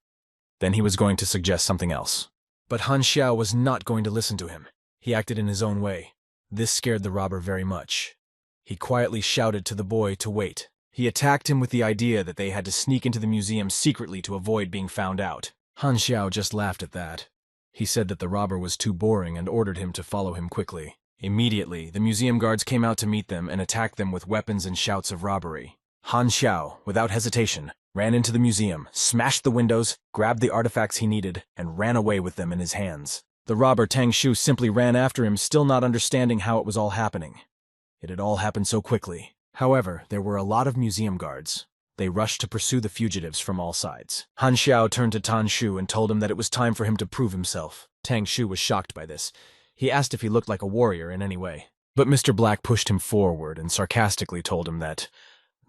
Then he was going to suggest something else. But Han Xiao was not going to listen to him. He acted in his own way. This scared the robber very much. He quietly shouted to the boy to wait. He attacked him with the idea that they had to sneak into the museum secretly to avoid being found out. Han Xiao just laughed at that. He said that the robber was too boring and ordered him to follow him quickly. Immediately, the museum guards came out to meet them and attacked them with weapons and shouts of robbery. Han Xiao, without hesitation, ran into the museum, smashed the windows, grabbed the artifacts he needed, and ran away with them in his hands. The robber Tang Shu simply ran after him, still not understanding how it was all happening. It had all happened so quickly. However, there were a lot of museum guards. They rushed to pursue the fugitives from all sides. Han Xiao turned to Tang Shu and told him that it was time for him to prove himself. Tang Shu was shocked by this. He asked if he looked like a warrior in any way. But Mr. Black pushed him forward and sarcastically told him that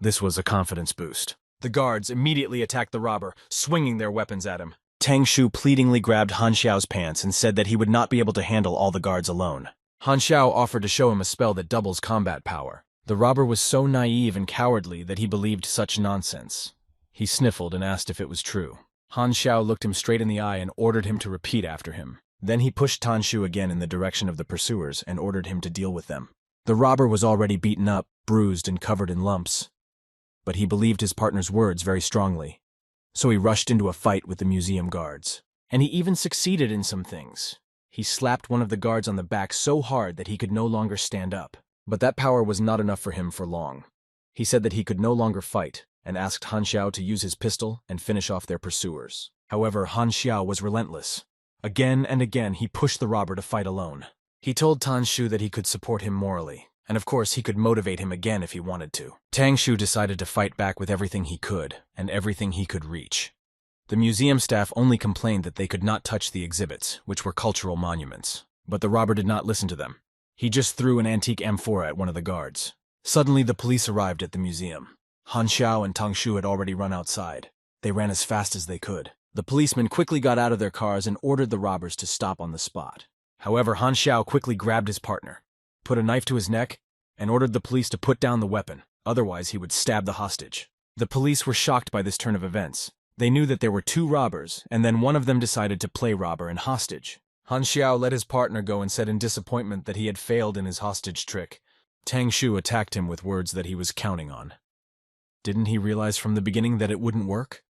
this was a confidence boost. The guards immediately attacked the robber, swinging their weapons at him. Tang Shu pleadingly grabbed Han Xiao's pants and said that he would not be able to handle all the guards alone. Han Xiao offered to show him a spell that doubles combat power. The robber was so naive and cowardly that he believed such nonsense. He sniffled and asked if it was true. Han Xiao looked him straight in the eye and ordered him to repeat after him. Then he pushed Tang Shu again in the direction of the pursuers and ordered him to deal with them. The robber was already beaten up, bruised, and covered in lumps. But he believed his partner's words very strongly. So he rushed into a fight with the museum guards. And he even succeeded in some things. He slapped one of the guards on the back so hard that he could no longer stand up. But that power was not enough for him for long. He said that he could no longer fight, and asked Han Xiao to use his pistol and finish off their pursuers. However, Han Xiao was relentless. Again and again he pushed the robber to fight alone. He told Tang Shu that he could support him morally, and of course he could motivate him again if he wanted to. Tang Shu decided to fight back with everything he could, and everything he could reach. The museum staff only complained that they could not touch the exhibits, which were cultural monuments. But the robber did not listen to them. He just threw an antique amphora at one of the guards. Suddenly the police arrived at the museum. Han Xiao and Tang Shu had already run outside. They ran as fast as they could. The policemen quickly got out of their cars and ordered the robbers to stop on the spot. However, Han Xiao quickly grabbed his partner, put a knife to his neck, and ordered the police to put down the weapon. Otherwise, he would stab the hostage. The police were shocked by this turn of events, They knew that there were two robbers, and then one of them decided to play robber and hostage. Han Xiao let his partner go and said in disappointment that he had failed in his hostage trick. Tang Shu attacked him with words that he was counting on. Didn't he realize from the beginning that it wouldn't work?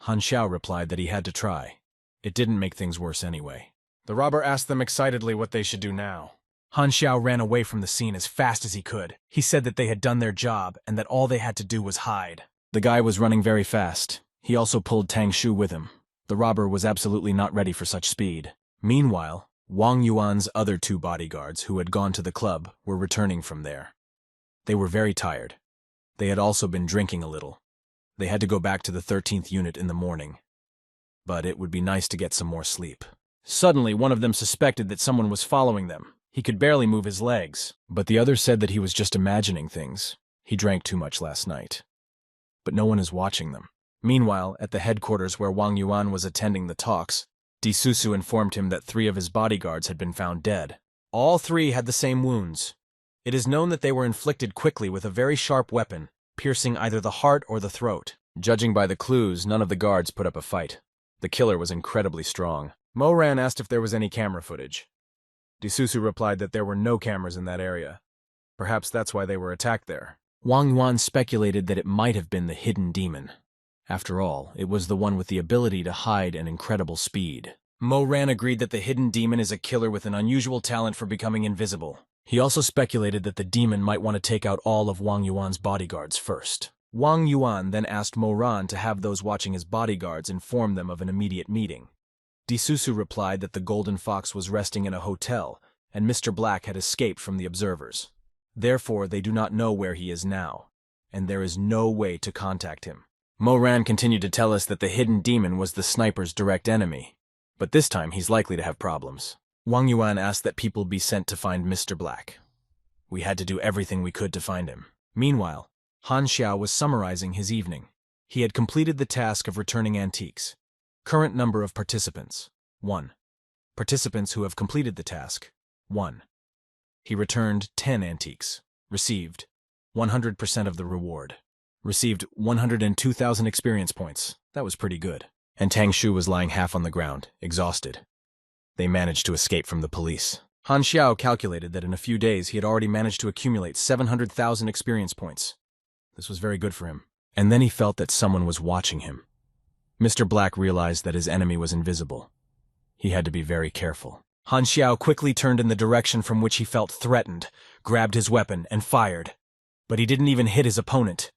Han Xiao replied that he had to try. It didn't make things worse anyway. The robber asked them excitedly what they should do now. Han Xiao ran away from the scene as fast as he could. He said that they had done their job and that all they had to do was hide. The guy was running very fast. He also pulled Tang Shu with him. The robber was absolutely not ready for such speed. Meanwhile, Wang Yuan's other two bodyguards who had gone to the club were returning from there. They were very tired. They had also been drinking a little. They had to go back to the 13th unit in the morning. But it would be nice to get some more sleep. Suddenly, one of them suspected that someone was following them. He could barely move his legs, but the other said that he was just imagining things. He drank too much last night. But no one is watching them. Meanwhile, at the headquarters where Wang Yuan was attending the talks, Disusu informed him that 3 of his bodyguards had been found dead. All 3 had the same wounds. It is known that they were inflicted quickly with a very sharp weapon, piercing either the heart or the throat. Judging by the clues, none of the guards put up a fight. The killer was incredibly strong. Mo Ran asked if there was any camera footage. Disusu replied that there were no cameras in that area. Perhaps that's why they were attacked there. Wang Yuan speculated that it might have been the hidden demon. After all, it was the one with the ability to hide and incredible speed. Mo Ran agreed that the hidden demon is a killer with an unusual talent for becoming invisible. He also speculated that the demon might want to take out all of Wang Yuan's bodyguards first. Wang Yuan then asked Mo Ran to have those watching his bodyguards inform them of an immediate meeting. Disusu replied that the Golden Fox was resting in a hotel, and Mr. Black had escaped from the observers. Therefore, they do not know where he is now, and there is no way to contact him. Mo Ran continued to tell us that the hidden demon was the sniper's direct enemy, but this time he's likely to have problems. Wang Yuan asked that people be sent to find Mr. Black. We had to do everything we could to find him. Meanwhile, Han Xiao was summarizing his evening. He had completed the task of returning antiques. Current number of participants, 1. Participants who have completed the task, 1. He returned 10 antiques. Received 100% of the reward. Received 102,000 experience points. That was pretty good. And Tang Shu was lying half on the ground, exhausted. They managed to escape from the police. Han Xiao calculated that in a few days he had already managed to accumulate 700,000 experience points. This was very good for him. And then he felt that someone was watching him. Mr. Black realized that his enemy was invisible. He had to be very careful. Han Xiao quickly turned in the direction from which he felt threatened, grabbed his weapon, and fired. But he didn't even hit his opponent.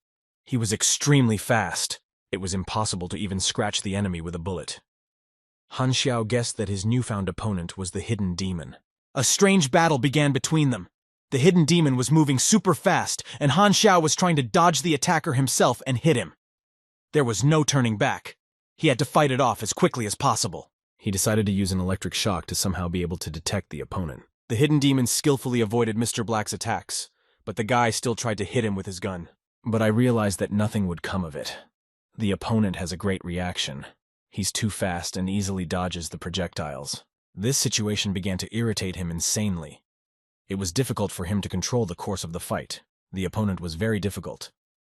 He was extremely fast. It was impossible to even scratch the enemy with a bullet. Han Xiao guessed that his newfound opponent was the hidden demon. A strange battle began between them. The hidden demon was moving super fast, and Han Xiao was trying to dodge the attacker himself and hit him. There was no turning back. He had to fight it off as quickly as possible. He decided to use an electric shock to somehow be able to detect the opponent. The hidden demon skillfully avoided Mr. Black's attacks, but the guy still tried to hit him with his gun. But I realized that nothing would come of it. The opponent has a great reaction. He's too fast and easily dodges the projectiles. This situation began to irritate him insanely. It was difficult for him to control the course of the fight. The opponent was very difficult.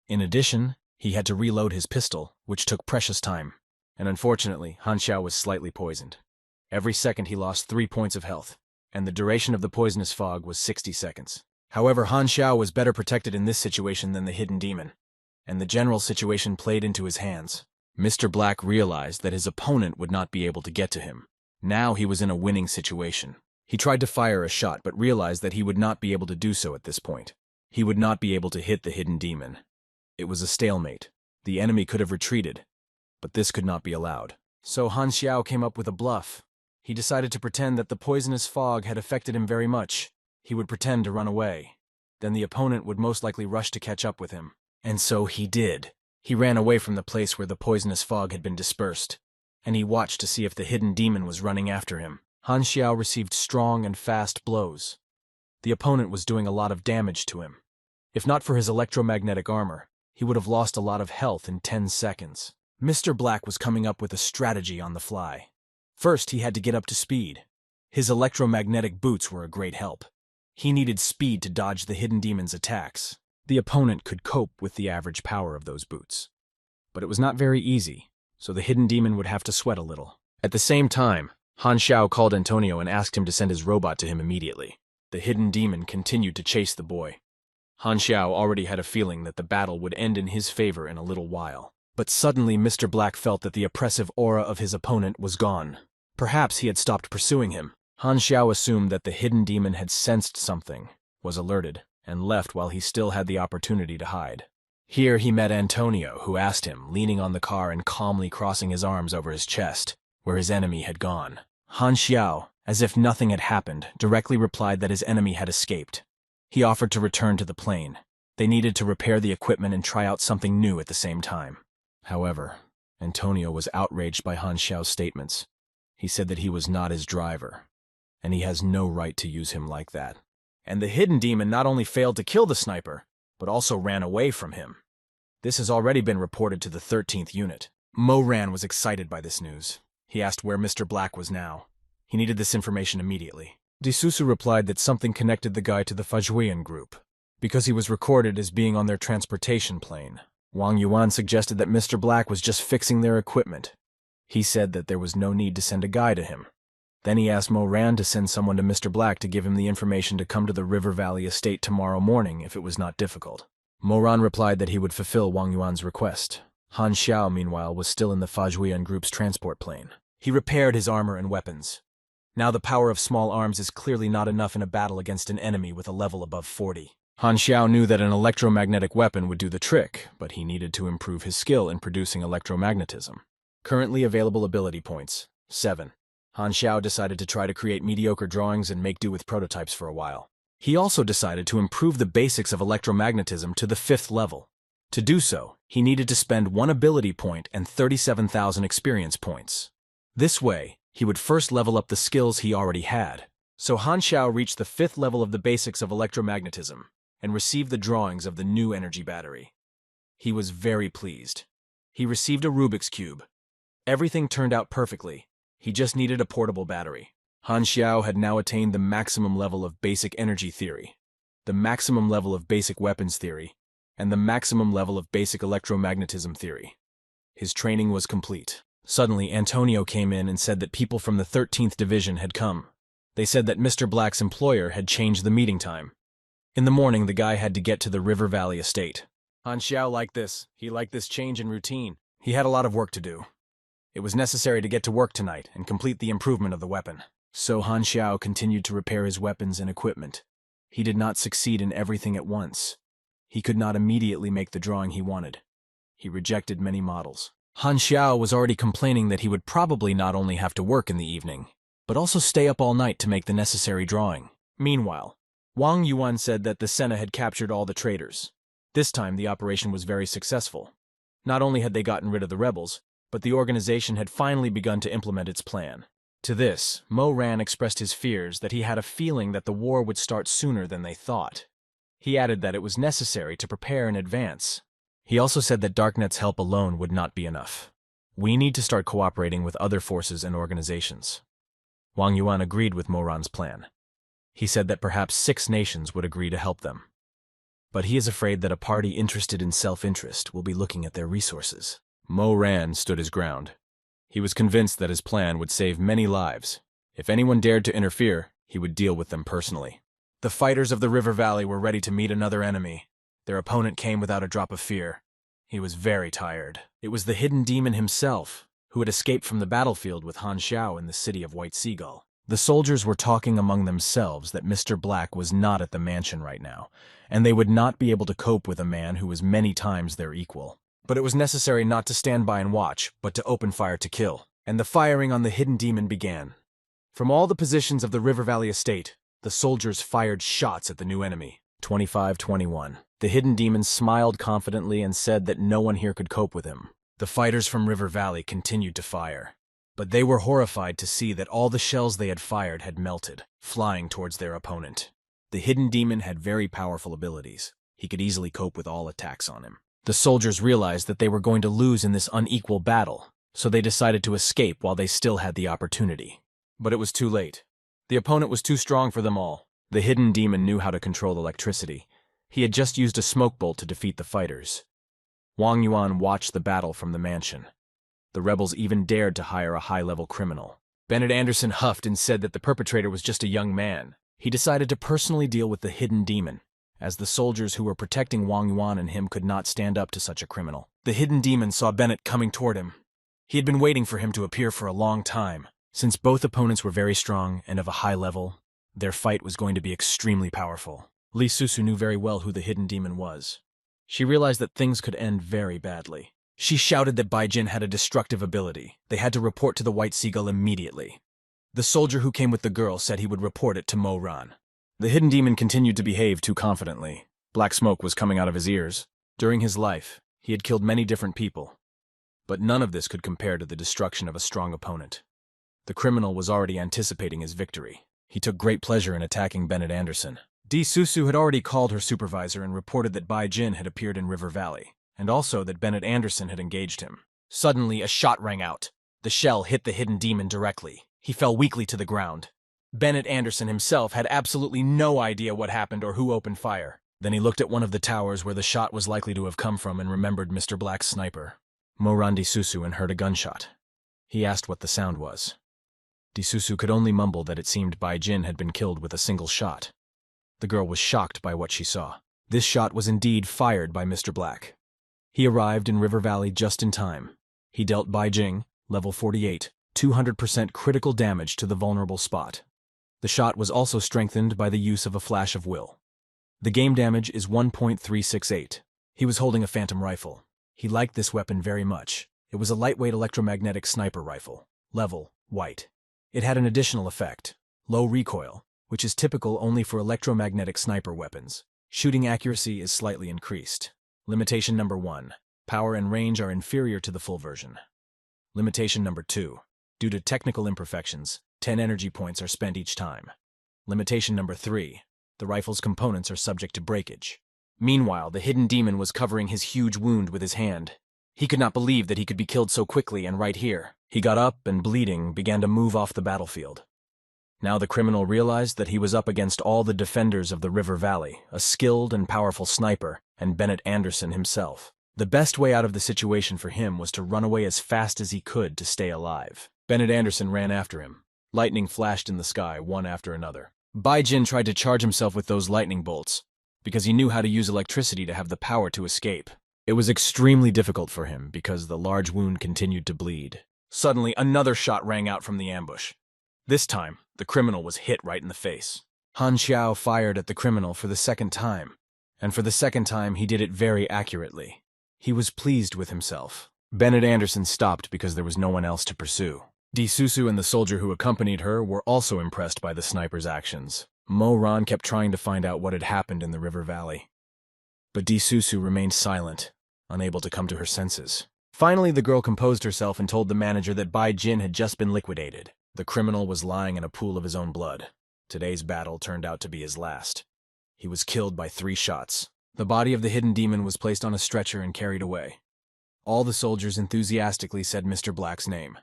In addition, he had to reload his pistol, which took precious time. And unfortunately, Han Xiao was slightly poisoned. Every second he lost 3 points of health, and the duration of the poisonous fog was 60 seconds. However, Han Xiao was better protected in this situation than the hidden demon, and the general situation played into his hands. Mr. Black realized that his opponent would not be able to get to him. Now he was in a winning situation. He tried to fire a shot, but realized that he would not be able to do so at this point. He would not be able to hit the hidden demon. It was a stalemate. The enemy could have retreated, but this could not be allowed. So Han Xiao came up with a bluff. He decided to pretend that the poisonous fog had affected him very much. He would pretend to run away. Then the opponent would most likely rush to catch up with him. And so he did. He ran away from the place where the poisonous fog had been dispersed, and he watched to see if the hidden demon was running after him. Han Xiao received strong and fast blows. The opponent was doing a lot of damage to him. If not for his electromagnetic armor, he would have lost a lot of health in 10 seconds. Mr. Black was coming up with a strategy on the fly. First, he had to get up to speed. His electromagnetic boots were a great help. He needed speed to dodge the hidden demon's attacks. The opponent could cope with the average power of those boots. But it was not very easy. so the hidden demon would have to sweat a little. At the same time, Han Xiao called Antonio and asked him to send his robot to him immediately. The hidden demon continued to chase the boy. Han Xiao already had a feeling that the battle would end in his favor in a little while. But suddenly Mr. Black felt that the oppressive aura of his opponent was gone. Perhaps he had stopped pursuing him. Han Xiao assumed that the hidden demon had sensed something, was alerted, and left while he still had the opportunity to hide. Here he met Antonio, who asked him, leaning on the car and calmly crossing his arms over his chest, where his enemy had gone. Han Xiao, as if nothing had happened, directly replied that his enemy had escaped. He offered to return to the plane. They needed to repair the equipment and try out something new at the same time. However, Antonio was outraged by Han Xiao's statements. He said that he was not his driver, and he has no right to use him like that. And the hidden demon not only failed to kill the sniper, but also ran away from him. This has already been reported to the 13th unit. Mo Ran was excited by this news. He asked where Mr. Black was now. He needed this information immediately. D'Souza replied that something connected the guy to the Fujian group, because he was recorded as being on their transportation plane. Wang Yuan suggested that Mr. Black was just fixing their equipment. He said that there was no need to send a guy to him. Then he asked Mo Ran to send someone to Mr. Black to give him the information to come to the River Valley estate tomorrow morning if it was not difficult. Mo Ran replied that he would fulfill Wang Yuan's request. Han Xiao, meanwhile, was still in the Fujian group's transport plane. He repaired his armor and weapons. Now the power of small arms is clearly not enough in a battle against an enemy with a level above 40. Han Xiao knew that an electromagnetic weapon would do the trick, but he needed to improve his skill in producing electromagnetism. Currently available ability points, 7. Han Xiao decided to try to create mediocre drawings and make do with prototypes for a while. He also decided to improve the basics of electromagnetism to the 5th level. To do so, he needed to spend 1 ability point and 37,000 experience points. This way, he would first level up the skills he already had. So Han Xiao reached the 5th level of the basics of electromagnetism and received the drawings of the new energy battery. He was very pleased. He received a Rubik's Cube. Everything turned out perfectly. He just needed a portable battery. Han Xiao had now attained the maximum level of basic energy theory, the maximum level of basic weapons theory, and the maximum level of basic electromagnetism theory. His training was complete. Suddenly, Antonio came in and said that people from the 13th Division had come. They said that Mr. Black's employer had changed the meeting time. In the morning, the guy had to get to the River Valley estate. Han Xiao liked this. He liked this change in routine. He had a lot of work to do. It was necessary to get to work tonight and complete the improvement of the weapon. So Han Xiao continued to repair his weapons and equipment. He did not succeed in everything at once. He could not immediately make the drawing he wanted. He rejected many models. Han Xiao was already complaining that he would probably not only have to work in the evening, but also stay up all night to make the necessary drawing. Meanwhile, Wang Yuan said that the Senna had captured all the traitors. This time the operation was very successful. Not only had they gotten rid of the rebels, but the organization had finally begun to implement its plan. To this, Mo Ran expressed his fears that he had a feeling that the war would start sooner than they thought. He added that it was necessary to prepare in advance. He also said that Darknet's help alone would not be enough. We need to start cooperating with other forces and organizations. Wang Yuan agreed with Mo Ran's plan. He said that perhaps 6 nations would agree to help them. But he is afraid that a party interested in self-interest will be looking at their resources. Mo Ran stood his ground. He was convinced that his plan would save many lives. If anyone dared to interfere, he would deal with them personally. The fighters of the River Valley were ready to meet another enemy. Their opponent came without a drop of fear. He was very tired. It was the hidden demon himself, who had escaped from the battlefield with Han Xiao in the city of White Seagull. The soldiers were talking among themselves that Mr. Black was not at the mansion right now, and they would not be able to cope with a man who was many times their equal. But it was necessary not to stand by and watch, but to open fire to kill. And the firing on the hidden demon began. From all the positions of the River Valley estate, the soldiers fired shots at the new enemy. 25-21. The hidden demon smiled confidently and said that no one here could cope with him. The fighters from River Valley continued to fire. But they were horrified to see that all the shells they had fired had melted, flying towards their opponent. The hidden demon had very powerful abilities. He could easily cope with all attacks on him. The soldiers realized that they were going to lose in this unequal battle, so they decided to escape while they still had the opportunity. But it was too late. The opponent was too strong for them all. The hidden demon knew how to control electricity. He had just used a smoke bolt to defeat the fighters. Wang Yuan watched the battle from the mansion. The rebels even dared to hire a high-level criminal. Bennett Anderson huffed and said that the perpetrator was just a young man. He decided to personally deal with the hidden demon, as the soldiers who were protecting Wang Yuan and him could not stand up to such a criminal. The hidden demon saw Bennett coming toward him. He had been waiting for him to appear for a long time. Since both opponents were very strong and of a high level, their fight was going to be extremely powerful. Lee Susu knew very well who the hidden demon was. She realized that things could end very badly. She shouted that Bai Jin had a destructive ability. They had to report to the White Seagull immediately. The soldier who came with the girl said he would report it to Mo Ran. The hidden demon continued to behave too confidently. Black smoke was coming out of his ears. During his life, he had killed many different people. But none of this could compare to the destruction of a strong opponent. The criminal was already anticipating his victory. He took great pleasure in attacking Bennett Anderson. Di Susu had already called her supervisor and reported that Bai Jin had appeared in River Valley, and also that Bennett Anderson had engaged him. Suddenly, a shot rang out. The shell hit the hidden demon directly. He fell weakly to the ground. Bennett Anderson himself had absolutely no idea what happened or who opened fire. Then he looked at one of the towers where the shot was likely to have come from and remembered Mr. Black's sniper. Mo ran Di Susu and heard a gunshot. He asked what the sound was. Di Susu could only mumble that it seemed Bai Jin had been killed with a single shot. The girl was shocked by what she saw. This shot was indeed fired by Mr. Black. He arrived in River Valley just in time. He dealt Bai Jing, level 48, 200% critical damage to the vulnerable spot. The shot was also strengthened by the use of a flash of will. The game damage is 1.368. He was holding a phantom rifle. He liked this weapon very much. It was a lightweight electromagnetic sniper rifle, level white. It had an additional effect, low recoil, which is typical only for electromagnetic sniper weapons. Shooting accuracy is slightly increased. Limitation number 1. Power and range are inferior to the full version. Limitation number 2. Due to technical imperfections, 10 energy points are spent each time. Limitation number 3. The rifle's components are subject to breakage. Meanwhile, the hidden demon was covering his huge wound with his hand. He could not believe that he could be killed so quickly and right here. He got up and, bleeding, began to move off the battlefield. Now the criminal realized that he was up against all the defenders of the River Valley, a skilled and powerful sniper, and Bennett Anderson himself. The best way out of the situation for him was to run away as fast as he could to stay alive. Bennett Anderson ran after him. Lightning flashed in the sky, one after another. Bai Jin tried to charge himself with those lightning bolts, because he knew how to use electricity to have the power to escape. It was extremely difficult for him, because the large wound continued to bleed. Suddenly, another shot rang out from the ambush. This time, the criminal was hit right in the face. Han Xiao fired at the criminal for the second time, and for the second time he did it very accurately. He was pleased with himself. Bennett Anderson stopped because there was no one else to pursue. Di Susu and the soldier who accompanied her were also impressed by the sniper's actions. Mo Ran kept trying to find out what had happened in the River Valley. But Di Susu remained silent, unable to come to her senses. Finally, the girl composed herself and told the manager that Bai Jin had just been liquidated. The criminal was lying in a pool of his own blood. Today's battle turned out to be his last. He was killed by 3 shots. The body of the hidden demon was placed on a stretcher and carried away. All the soldiers enthusiastically said Mr. Black's name.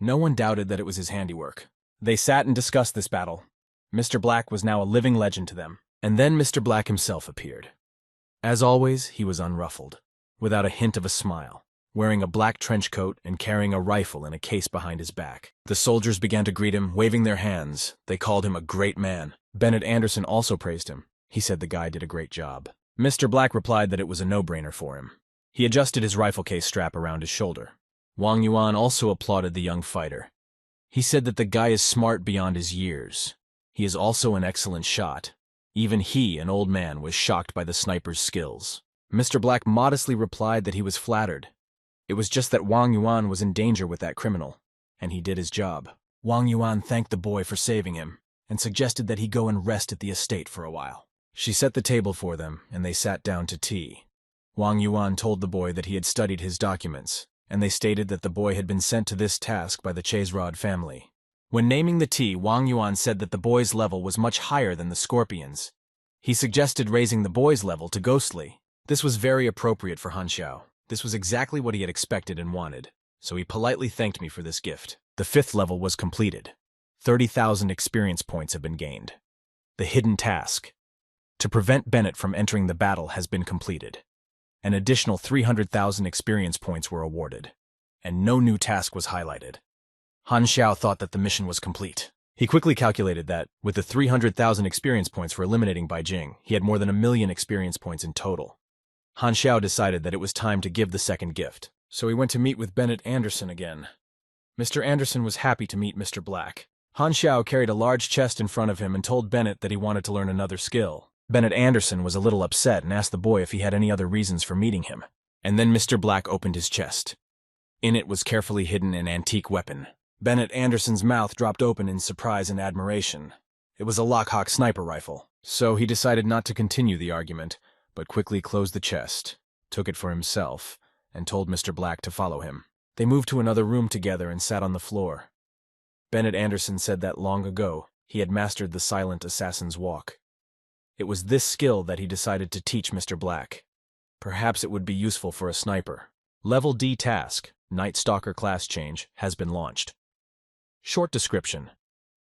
No one doubted that it was his handiwork. They sat and discussed this battle. Mr. Black was now a living legend to them. And then Mr. Black himself appeared. As always, he was unruffled, without a hint of a smile, wearing a black trench coat and carrying a rifle in a case behind his back. The soldiers began to greet him, waving their hands. They called him a great man. Bennett Anderson also praised him. He said the guy did a great job. Mr. Black replied that it was a no-brainer for him. He adjusted his rifle case strap around his shoulder. Wang Yuan also applauded the young fighter. He said that the guy is smart beyond his years. He is also an excellent shot. Even he, an old man, was shocked by the sniper's skills. Mr. Black modestly replied that he was flattered. It was just that Wang Yuan was in danger with that criminal, and he did his job. Wang Yuan thanked the boy for saving him, and suggested that he go and rest at the estate for a while. She set the table for them, and they sat down to tea. Wang Yuan told the boy that he had studied his documents, and they stated that the boy had been sent to this task by the Chaserod family. When naming the tea, Wang Yuan said that the boy's level was much higher than the Scorpion's. He suggested raising the boy's level to Ghostly. This was very appropriate for Han Xiao. This was exactly what he had expected and wanted, so he politely thanked me for this gift. The 5th level was completed. 30,000 experience points have been gained. The hidden task, to prevent Bennett from entering the battle, has been completed. An additional 300,000 experience points were awarded. and no new task was highlighted. Han Xiao thought that the mission was complete. He quickly calculated that, with the 300,000 experience points for eliminating Beijing, he had more than 1,000,000 experience points in total. Han Xiao decided that it was time to give the second gift, so he went to meet with Bennett Anderson again. Mr. Anderson was happy to meet Mr. Black. Han Xiao carried a large chest in front of him and told Bennett that he wanted to learn another skill. Bennett Anderson was a little upset and asked the boy if he had any other reasons for meeting him. And then Mr. Black opened his chest. In it was carefully hidden an antique weapon. Bennett Anderson's mouth dropped open in surprise and admiration. It was a Lockhawk sniper rifle, so he decided not to continue the argument, but quickly closed the chest, took it for himself, and told Mr. Black to follow him. They moved to another room together and sat on the floor. Bennett Anderson said that long ago, he had mastered the silent assassin's walk. It was this skill that he decided to teach Mr. Black. Perhaps it would be useful for a sniper. Level D task, Night Stalker class change, has been launched. Short description.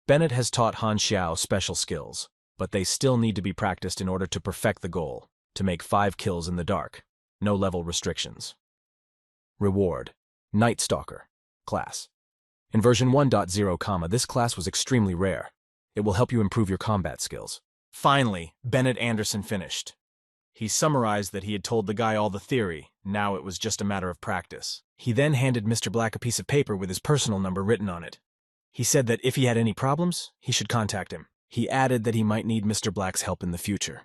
Bennett has taught Han Xiao special skills, but they still need to be practiced in order to perfect the goal, to make 5 kills in the dark. No level restrictions. Reward. Night Stalker. Class. In version 1.0, this class was extremely rare. It will help you improve your combat skills. Finally, Bennett Anderson finished. He summarized that he had told the guy all the theory, now it was just a matter of practice. He then handed Mr. Black a piece of paper with his personal number written on it. He said that if he had any problems, he should contact him. He added that he might need Mr. Black's help in the future.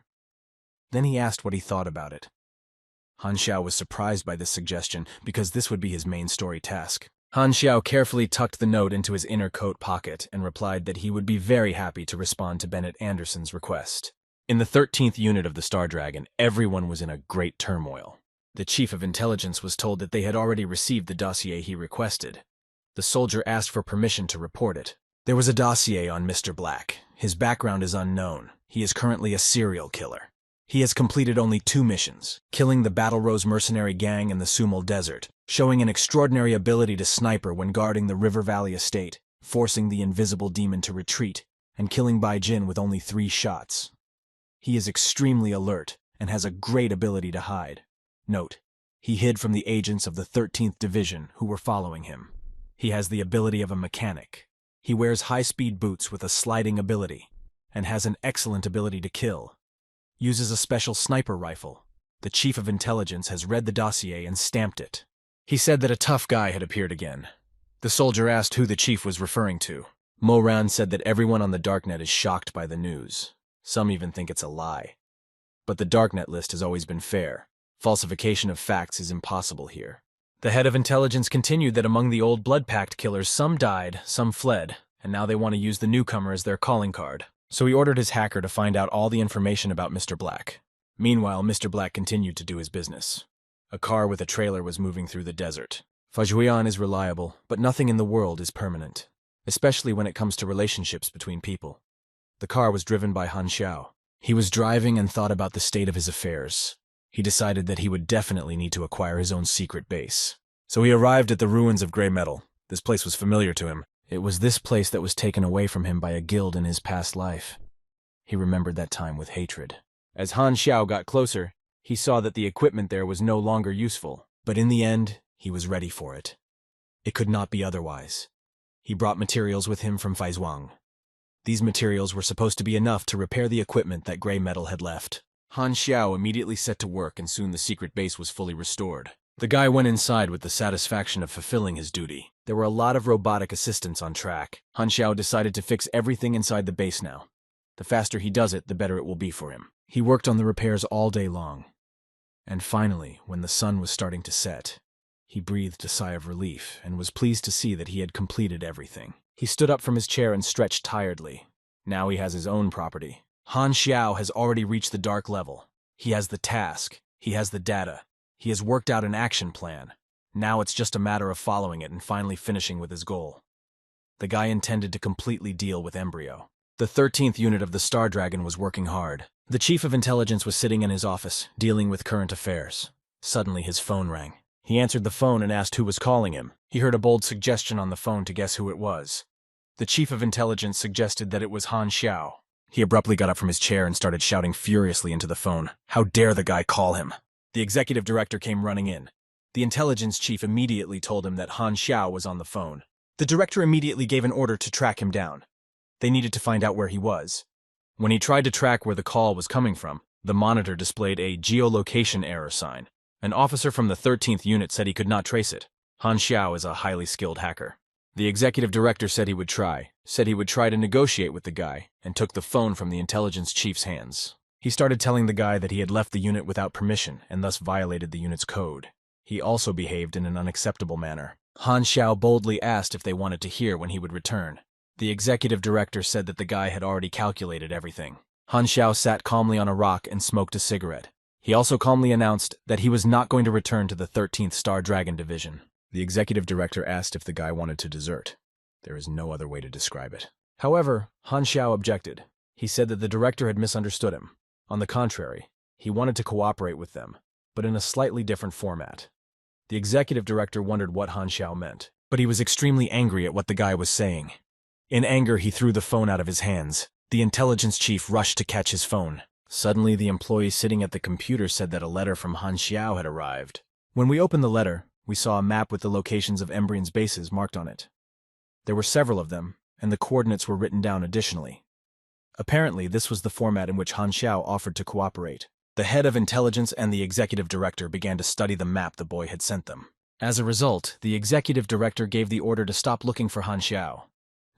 Then he asked what he thought about it. Han Xiao was surprised by this suggestion because this would be his main story task. Han Xiao carefully tucked the note into his inner coat pocket and replied that he would be very happy to respond to Bennett Anderson's request. In the 13th unit of the Star Dragon, everyone was in a great turmoil. The chief of intelligence was told that they had already received the dossier he requested. The soldier asked for permission to report it. There was a dossier on Mr. Black. His background is unknown. He is currently a serial killer. He has completed only 2 missions, killing the Battle Rose mercenary gang in the Sumal Desert, showing an extraordinary ability to sniper when guarding the River Valley estate, forcing the invisible demon to retreat, and killing Bai Jin with only 3 shots. He is extremely alert and has a great ability to hide. Note, he hid from the agents of the 13th Division who were following him. He has the ability of a mechanic. He wears high-speed boots with a sliding ability, and has an excellent ability to kill. Uses a special sniper rifle. The chief of intelligence has read the dossier and stamped it. He said that a tough guy had appeared again. The soldier asked who the chief was referring to. Moran said that everyone on the Darknet is shocked by the news. Some even think it's a lie. But the Darknet list has always been fair. Falsification of facts is impossible here. The head of intelligence continued that among the old Blood Pact killers, some died, some fled, and now they want to use the newcomer as their calling card. So he ordered his hacker to find out all the information about Mr. Black. Meanwhile, Mr. Black continued to do his business. A car with a trailer was moving through the desert. Fajuyan is reliable, but nothing in the world is permanent, especially when it comes to relationships between people. The car was driven by Han Xiao. He was driving and thought about the state of his affairs. He decided that he would definitely need to acquire his own secret base. So he arrived at the ruins of Grey Metal. This place was familiar to him. It was this place that was taken away from him by a guild in his past life. He remembered that time with hatred. As Han Xiao got closer, he saw that the equipment there was no longer useful, but in the end, he was ready for it. It could not be otherwise. He brought materials with him from Faizuang. These materials were supposed to be enough to repair the equipment that Grey Metal had left. Han Xiao immediately set to work and soon the secret base was fully restored. The guy went inside with the satisfaction of fulfilling his duty. There were a lot of robotic assistants on track. Han Xiao decided to fix everything inside the base now. The faster he does it, the better it will be for him. He worked on the repairs all day long. And finally, when the sun was starting to set, he breathed a sigh of relief and was pleased to see that he had completed everything. He stood up from his chair and stretched tiredly. Now he has his own property. Han Xiao has already reached the dark level. He has the task. He has the data. He has worked out an action plan. Now it's just a matter of following it and finally finishing with his goal. The guy intended to completely deal with Embryo. The 13th unit of the Star Dragon was working hard. The chief of intelligence was sitting in his office, dealing with current affairs. Suddenly his phone rang. He answered the phone and asked who was calling him. He heard a bold suggestion on the phone to guess who it was. The chief of intelligence suggested that it was Han Xiao. He abruptly got up from his chair and started shouting furiously into the phone. How dare the guy call him? The executive director came running in. The intelligence chief immediately told him that Han Xiao was on the phone. The director immediately gave an order to track him down. They needed to find out where he was. When he tried to track where the call was coming from, the monitor displayed a geolocation error sign. An officer from the 13th unit said he could not trace it. Han Xiao is a highly skilled hacker. The executive director said he would try to negotiate with the guy, and took the phone from the intelligence chief's hands. He started telling the guy that he had left the unit without permission and thus violated the unit's code. He also behaved in an unacceptable manner. Han Xiao boldly asked if they wanted to hear when he would return. The executive director said that the guy had already calculated everything. Han Xiao sat calmly on a rock and smoked a cigarette. He also calmly announced that he was not going to return to the 13th Star Dragon Division. The executive director asked if the guy wanted to desert. There is no other way to describe it. However, Han Xiao objected. He said that the director had misunderstood him. On the contrary, he wanted to cooperate with them, but in a slightly different format. The executive director wondered what Han Xiao meant, but he was extremely angry at what the guy was saying. In anger, he threw the phone out of his hands. The intelligence chief rushed to catch his phone. Suddenly, the employee sitting at the computer said that a letter from Han Xiao had arrived. When we opened the letter, we saw a map with the locations of Embrion's bases marked on it. There were several of them, and the coordinates were written down additionally. Apparently, this was the format in which Han Xiao offered to cooperate. The head of intelligence and the executive director began to study the map the boy had sent them. As a result, the executive director gave the order to stop looking for Han Xiao.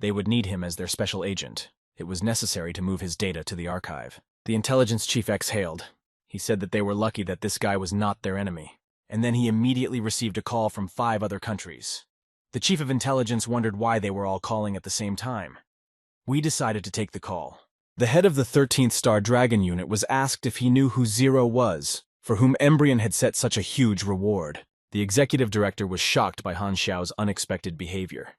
They would need him as their special agent. It was necessary to move his data to the archive. The intelligence chief exhaled. He said that they were lucky that this guy was not their enemy. And then he immediately received a call from 5 other countries. The chief of intelligence wondered why they were all calling at the same time. We decided to take the call. The head of the 13th Star Dragon unit was asked if he knew who Zero was, for whom Embrion had set such a huge reward. The executive director was shocked by Han Xiao's unexpected behavior.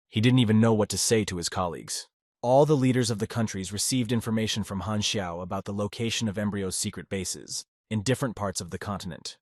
He didn't even know what to say to his colleagues. All the leaders of the countries received information from Han Xiao about the location of Embryo's secret bases in different parts of the continent.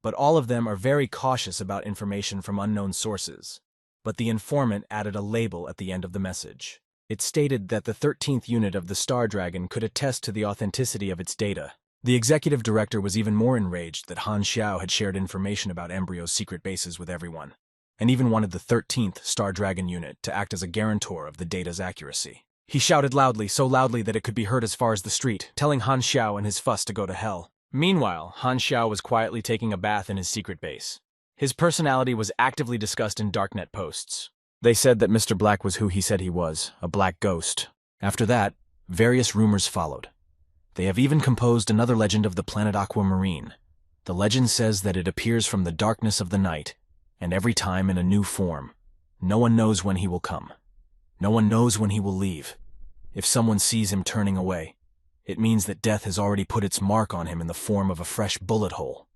But all of them are very cautious about information from unknown sources. But the informant added a label at the end of the message. It stated that the 13th unit of the Star Dragon could attest to the authenticity of its data. The executive director was even more enraged that Han Xiao had shared information about Embryo's secret bases with everyone, and even wanted the 13th Star Dragon unit to act as a guarantor of the data's accuracy. He shouted loudly, so loudly that it could be heard as far as the street, telling Han Xiao and his fuss to go to hell. Meanwhile, Han Xiao was quietly taking a bath in his secret base. His personality was actively discussed in darknet posts. They said that Mr. Black was who he said he was, a black ghost. After that, various rumors followed. They have even composed another legend of the planet Aquamarine. The legend says that it appears from the darkness of the night, and every time in a new form. No one knows when he will come. No one knows when he will leave. If someone sees him turning away, it means that death has already put its mark on him in the form of a fresh bullet hole.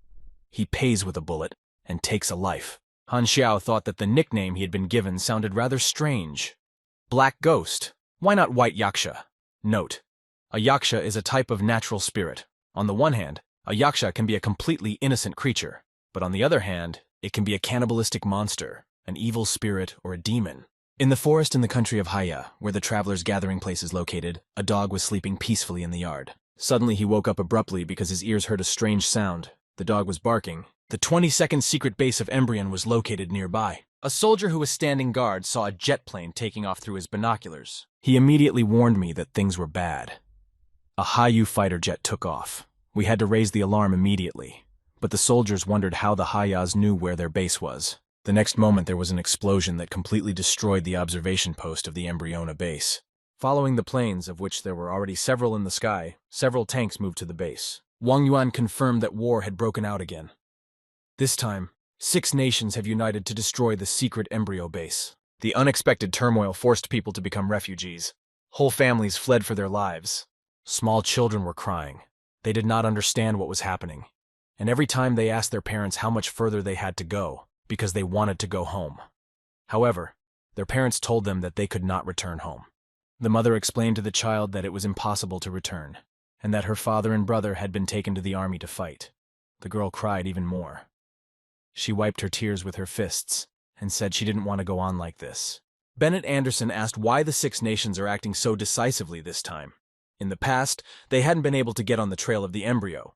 He pays with a bullet and takes a life. Han Xiao thought that the nickname he had been given sounded rather strange. Black Ghost. Why not White Yaksha? Note: a yaksha is a type of natural spirit. On the one hand, a yaksha can be a completely innocent creature, but on the other hand, it can be a cannibalistic monster, an evil spirit, or a demon. In the forest in the country of Haya, where the traveler's gathering place is located, a dog was sleeping peacefully in the yard. Suddenly he woke up abruptly because his ears heard a strange sound. The dog was barking. The 22nd secret base of Embrion was located nearby. A soldier who was standing guard saw a jet plane taking off through his binoculars. He immediately warned me that things were bad. A Haiyu fighter jet took off. We had to raise the alarm immediately, but the soldiers wondered how the Hayas knew where their base was. The next moment there was an explosion that completely destroyed the observation post of the Embryona base. Following the planes, of which there were already several in the sky, several tanks moved to the base. Wang Yuan confirmed that war had broken out again. This time, 6 nations have united to destroy the secret embryo base. The unexpected turmoil forced people to become refugees. Whole families fled for their lives. Small children were crying. They did not understand what was happening. And every time they asked their parents how much further they had to go, because they wanted to go home. However, their parents told them that they could not return home. The mother explained to the child that it was impossible to return, and that her father and brother had been taken to the army to fight. The girl cried even more. She wiped her tears with her fists and said she didn't want to go on like this. Bennett Anderson asked why the 6 nations are acting so decisively this time. In the past, they hadn't been able to get on the trail of the embryo.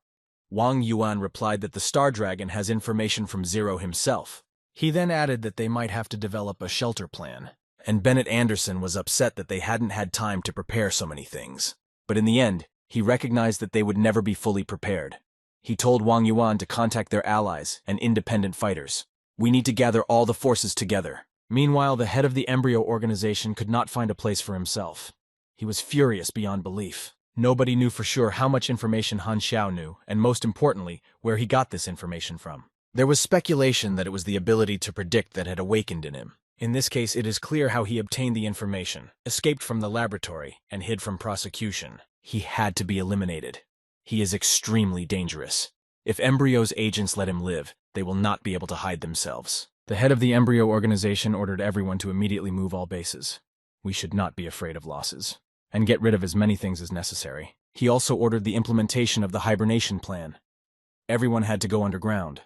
Wang Yuan replied that the Star Dragon has information from Zero himself. He then added that they might have to develop a shelter plan, and Bennett Anderson was upset that they hadn't had time to prepare so many things. But in the end, he recognized that they would never be fully prepared. He told Wang Yuan to contact their allies and independent fighters. We need to gather all the forces together. Meanwhile, the head of the embryo organization could not find a place for himself. He was furious beyond belief. Nobody knew for sure how much information Han Xiao knew, and most importantly, where he got this information from. There was speculation that it was the ability to predict that had awakened in him. In this case, it is clear how he obtained the information, escaped from the laboratory, and hid from prosecution. He had to be eliminated. He is extremely dangerous. If Embryo's agents let him live, they will not be able to hide themselves. The head of the embryo organization ordered everyone to immediately move all bases. We should not be afraid of losses, and get rid of as many things as necessary. He also ordered the implementation of the hibernation plan. Everyone had to go underground.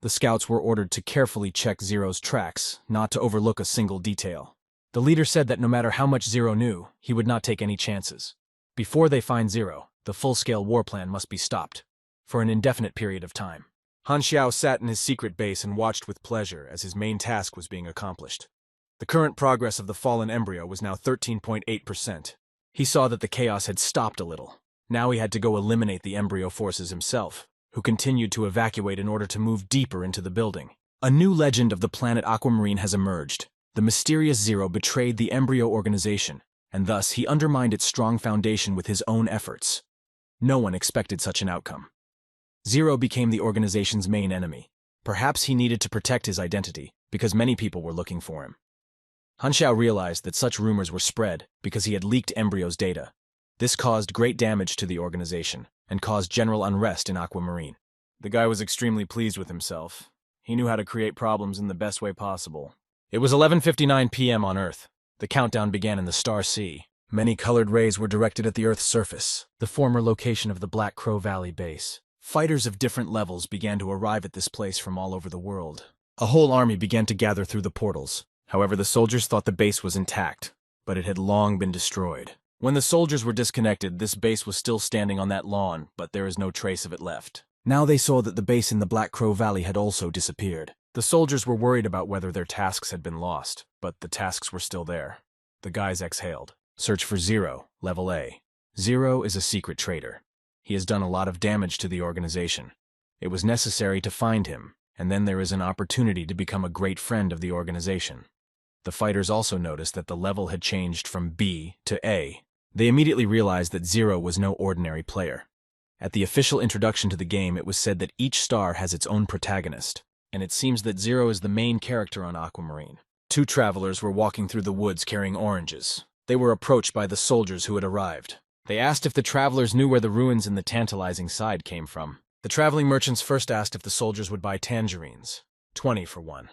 The scouts were ordered to carefully check Zero's tracks, not to overlook a single detail. The leader said that no matter how much Zero knew, he would not take any chances. Before they find Zero, the full-scale war plan must be stopped, for an indefinite period of time. Han Xiao sat in his secret base and watched with pleasure as his main task was being accomplished. The current progress of the fallen embryo was now 13.8%. He saw that the chaos had stopped a little. Now he had to go eliminate the embryo forces himself, who continued to evacuate in order to move deeper into the building. A new legend of the planet Aquamarine has emerged. The mysterious Zero betrayed the embryo organization, and thus he undermined its strong foundation with his own efforts. No one expected such an outcome. Zero became the organization's main enemy. Perhaps he needed to protect his identity, because many people were looking for him. Han Xiao realized that such rumors were spread because he had leaked Embryo's data. This caused great damage to the organization, and caused general unrest in Aquamarine. The guy was extremely pleased with himself. He knew how to create problems in the best way possible. It was 11:59 p.m. on Earth. The countdown began in the Star Sea. Many colored rays were directed at the Earth's surface, the former location of the Black Crow Valley base. Fighters of different levels began to arrive at this place from all over the world. A whole army began to gather through the portals. However, the soldiers thought the base was intact, but it had long been destroyed. When the soldiers were disconnected, this base was still standing on that lawn, but there is no trace of it left. Now they saw that the base in the Black Crow Valley had also disappeared. The soldiers were worried about whether their tasks had been lost, but the tasks were still there. The guys exhaled. Search for Zero, Level A. Zero is a secret traitor. He has done a lot of damage to the organization. It was necessary to find him, and then there is an opportunity to become a great friend of the organization. The fighters also noticed that the level had changed from B to A. They immediately realized that Zero was no ordinary player. At the official introduction to the game, it was said that each star has its own protagonist, and it seems that Zero is the main character on Aquamarine. Two travelers were walking through the woods carrying oranges. They were approached by the soldiers who had arrived. They asked if the travelers knew where the ruins in the tantalizing side came from. The traveling merchants first asked if the soldiers would buy tangerines. 20 for one.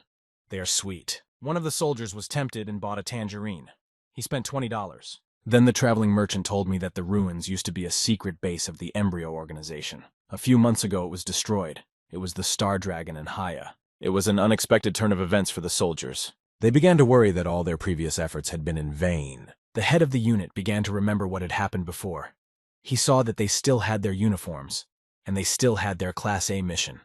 They are sweet. One of the soldiers was tempted and bought a tangerine. He spent $20. Then the traveling merchant told me that the ruins used to be a secret base of the embryo organization. A few months ago it was destroyed. It was the Star Dragon and Haya. It was an unexpected turn of events for the soldiers. They began to worry that all their previous efforts had been in vain. The head of the unit began to remember what had happened before. He saw that they still had their uniforms, and they still had their Class A mission.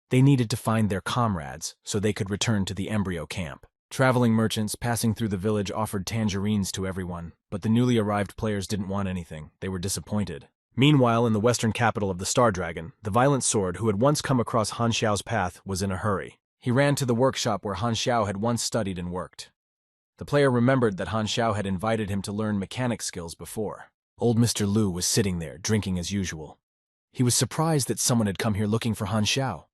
They needed to find their comrades so they could return to the embryo camp. Traveling merchants passing through the village offered tangerines to everyone, but the newly arrived players didn't want anything. They were disappointed. Meanwhile, in the western capital of the Star Dragon, the violent sword who had once come across Han Xiao's path was in a hurry. He ran to the workshop where Han Xiao had once studied and worked. The player remembered that Han Xiao had invited him to learn mechanic skills before. Old Mr. Liu was sitting there, drinking as usual. He was surprised that someone had come here looking for Han Xiao.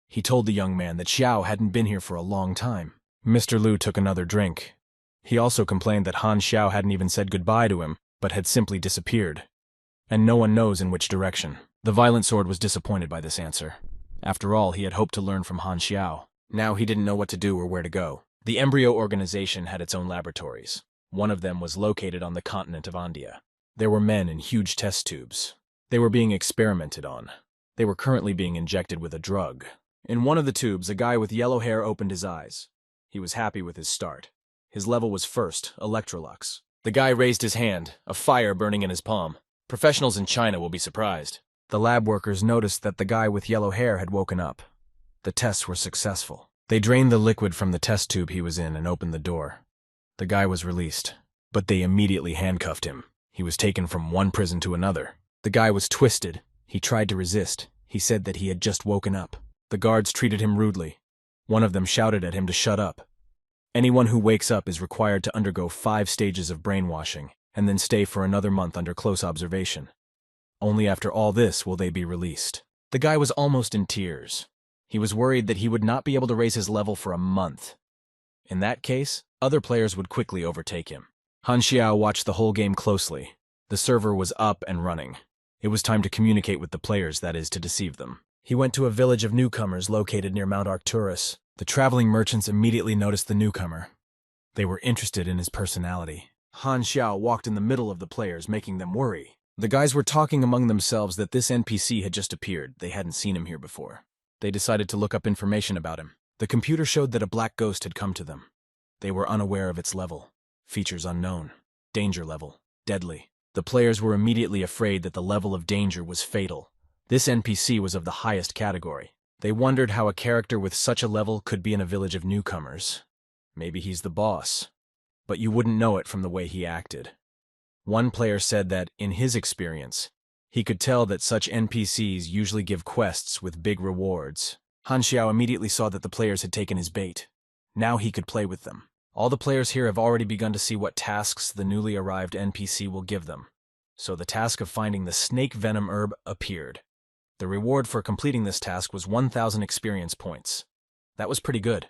He told the young man that Xiao hadn't been here for a long time. Mr. Liu took another drink. He also complained that Han Xiao hadn't even said goodbye to him, but had simply disappeared. And no one knows in which direction. The violent sword was disappointed by this answer. After all, he had hoped to learn from Han Xiao. Now he didn't know what to do or where to go. The embryo organization had its own laboratories. One of them was located on the continent of India. There were men in huge test tubes. They were being experimented on. They were currently being injected with a drug. In one of the tubes, a guy with yellow hair opened his eyes. He was happy with his start. His level was first, Electrolux. The guy raised his hand, a fire burning in his palm. Professionals in China will be surprised. The lab workers noticed that the guy with yellow hair had woken up. The tests were successful. They drained the liquid from the test tube he was in and opened the door. The guy was released, but they immediately handcuffed him. He was taken from one prison to another. The guy was twisted. He tried to resist. He said that he had just woken up. The guards treated him rudely. One of them shouted at him to shut up. Anyone who wakes up is required to undergo 5 stages of brainwashing and then stay for another month under close observation. Only after all this will they be released. The guy was almost in tears. He was worried that he would not be able to raise his level for a month. In that case, other players would quickly overtake him. Han Xiao watched the whole game closely. The server was up and running. It was time to communicate with the players, that is, to deceive them. He went to a village of newcomers located near Mount Arcturus. The traveling merchants immediately noticed the newcomer. They were interested in his personality. Han Xiao walked in the middle of the players, making them worry. The guys were talking among themselves that this NPC had just appeared. They hadn't seen him here before. They decided to look up information about him. The computer showed that a black ghost had come to them. They were unaware of its level. Features unknown. Danger level. Deadly. The players were immediately afraid that the level of danger was fatal. This NPC was of the highest category. They wondered how a character with such a level could be in a village of newcomers. Maybe he's the boss. But you wouldn't know it from the way he acted. One player said that, in his experience, he could tell that such NPCs usually give quests with big rewards. Han Xiao immediately saw that the players had taken his bait. Now he could play with them. All the players here have already begun to see what tasks the newly arrived NPC will give them. So the task of finding the snake venom herb appeared. The reward for completing this task was 1,000 experience points. That was pretty good.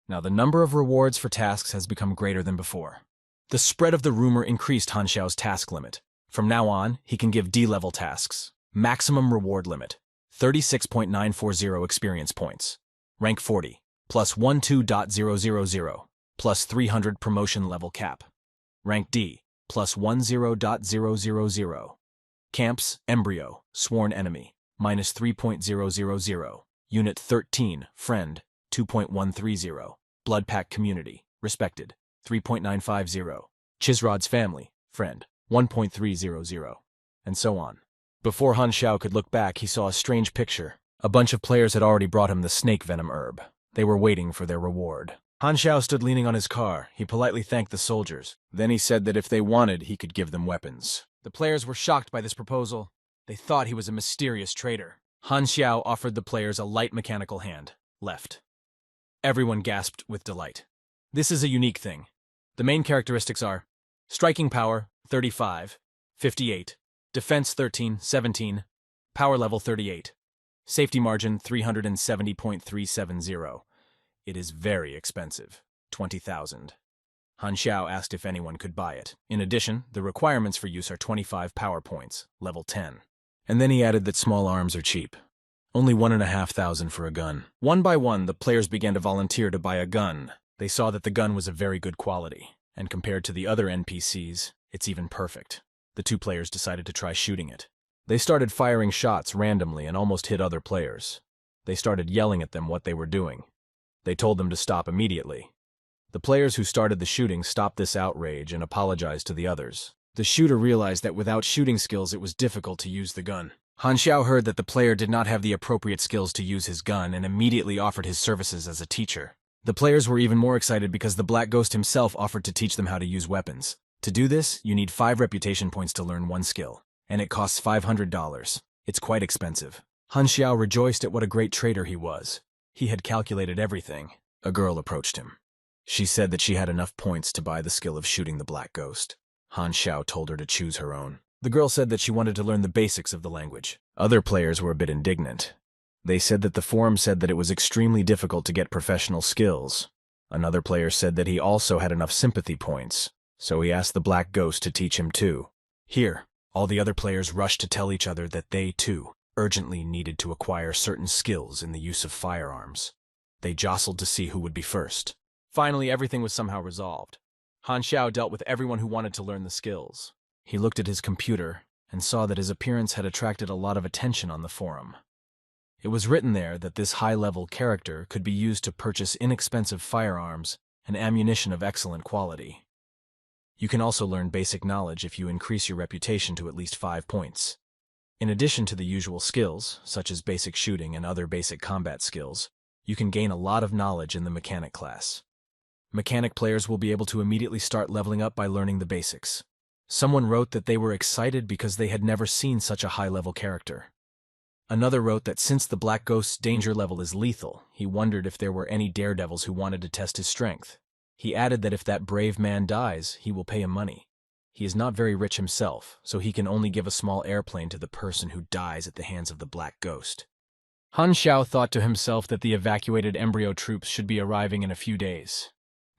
Now the number of rewards for tasks has become greater than before. The spread of the rumor increased Han Xiao's task limit. From now on, he can give D-level tasks. Maximum reward limit, 36.940 experience points. Rank 40, plus 12.000, plus 300 promotion level cap. Rank D, plus 10.000. Camps, Embryo, Sworn Enemy, minus 3.000. Unit 13, Friend, 2.130. Blood Pack Community, Respected, 3.950. Chisrod's Family, Friend, 1.300. And so on. Before Han Xiao could look back, he saw a strange picture. A bunch of players had already brought him the snake venom herb. They were waiting for their reward. Han Xiao stood leaning on his car. He politely thanked the soldiers. Then he said that if they wanted, he could give them weapons. The players were shocked by this proposal. They thought he was a mysterious traitor. Han Xiao offered the players a light mechanical hand. Left. Everyone gasped with delight. This is a unique thing. The main characteristics are striking power, 35, 58, defense 13, 17, power level 38, safety margin 370.370. It is very expensive, 20,000. Han Xiao asked if anyone could buy it. In addition, the requirements for use are 25 power points, level 10. And then he added that small arms are cheap. Only 1,500 for a gun. One by one, the players began to volunteer to buy a gun. They saw that the gun was of very good quality, and compared to the other NPCs, it's even perfect. The two players decided to try shooting it. They started firing shots randomly and almost hit other players. They started yelling at them what they were doing. They told them to stop immediately. The players who started the shooting stopped this outrage and apologized to the others. The shooter realized that without shooting skills, it was difficult to use the gun. Han Xiao heard that the player did not have the appropriate skills to use his gun and immediately offered his services as a teacher. The players were even more excited because the Black Ghost himself offered to teach them how to use weapons. To do this, you need 5 reputation points to learn one skill, and it costs $500. It's quite expensive. Han Xiao rejoiced at what a great trader he was. He had calculated everything. A girl approached him. She said that she had enough points to buy the skill of shooting the Black Ghost. Han Xiao told her to choose her own. The girl said that she wanted to learn the basics of the language. Other players were a bit indignant. They said that the forum said that it was extremely difficult to get professional skills. Another player said that he also had enough sympathy points, so he asked the Black Ghost to teach him too. Here, all the other players rushed to tell each other that they, too, urgently needed to acquire certain skills in the use of firearms. They jostled to see who would be first. Finally, everything was somehow resolved. Han Xiao dealt with everyone who wanted to learn the skills. He looked at his computer and saw that his appearance had attracted a lot of attention on the forum. It was written there that this high-level character could be used to purchase inexpensive firearms and ammunition of excellent quality. You can also learn basic knowledge if you increase your reputation to at least 5 points. In addition to the usual skills, such as basic shooting and other basic combat skills, you can gain a lot of knowledge in the mechanic class. Mechanic players will be able to immediately start leveling up by learning the basics. Someone wrote that they were excited because they had never seen such a high-level character. Another wrote that since the Black Ghost's danger level is lethal, he wondered if there were any daredevils who wanted to test his strength. He added that if that brave man dies, he will pay him money. He is not very rich himself, so he can only give a small airplane to the person who dies at the hands of the Black Ghost. Han Xiao thought to himself that the evacuated embryo troops should be arriving in a few days.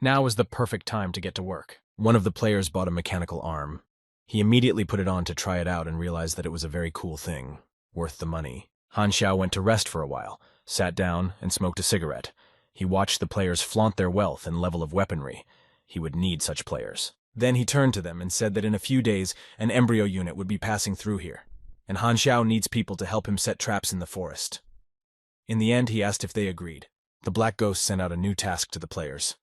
Now was the perfect time to get to work. One of the players bought a mechanical arm. He immediately put it on to try it out and realized that it was a very cool thing, worth the money. Han Xiao went to rest for a while, sat down, and smoked a cigarette. He watched the players flaunt their wealth and level of weaponry. He would need such players. Then he turned to them and said that in a few days an embryo unit would be passing through here, and Han Xiao needs people to help him set traps in the forest. In the end, he asked if they agreed. The Black Ghost sent out a new task to the players.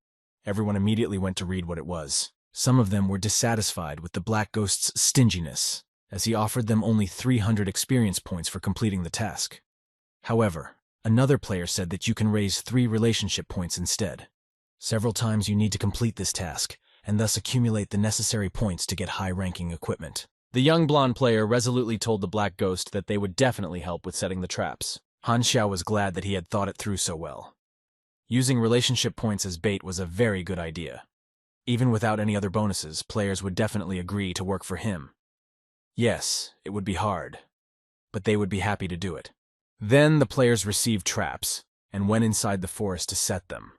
Everyone immediately went to read what it was. Some of them were dissatisfied with the Black Ghost's stinginess, as he offered them only 300 experience points for completing the task. However, another player said that you can raise 3 relationship points instead. Several times you need to complete this task, and thus accumulate the necessary points to get high-ranking equipment. The young blonde player resolutely told the Black Ghost that they would definitely help with setting the traps. Han Xiao was glad that he had thought it through so well. Using relationship points as bait was a very good idea. Even without any other bonuses, players would definitely agree to work for him. Yes, it would be hard, but they would be happy to do it. Then the players received traps, and went inside the forest to set them.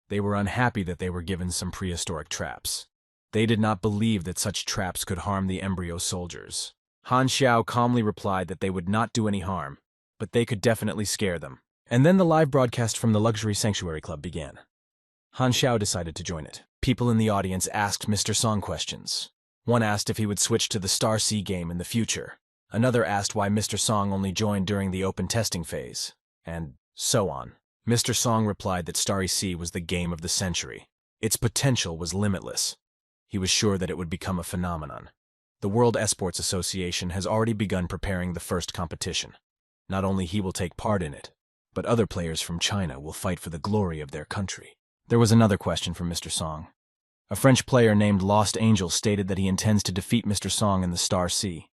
They were unhappy that they were given some prehistoric traps. They did not believe that such traps could harm the embryo soldiers. Han Xiao calmly replied that they would not do any harm, but they could definitely scare them. And then the live broadcast from the Luxury Sanctuary Club began. Han Xiao decided to join it. People in the audience asked Mr. Song questions. One asked if he would switch to the Star Sea game in the future. Another asked why Mr. Song only joined during the open testing phase, and so on. Mr. Song replied that Starry Sea was the game of the century. Its potential was limitless. He was sure that it would become a phenomenon. The World Esports Association has already begun preparing the first competition. Not only he will take part in it, but other players from China will fight for the glory of their country. There was another question from Mr. Song. A French player named Lost Angel stated that he intends to defeat Mr. Song in the Star Sea.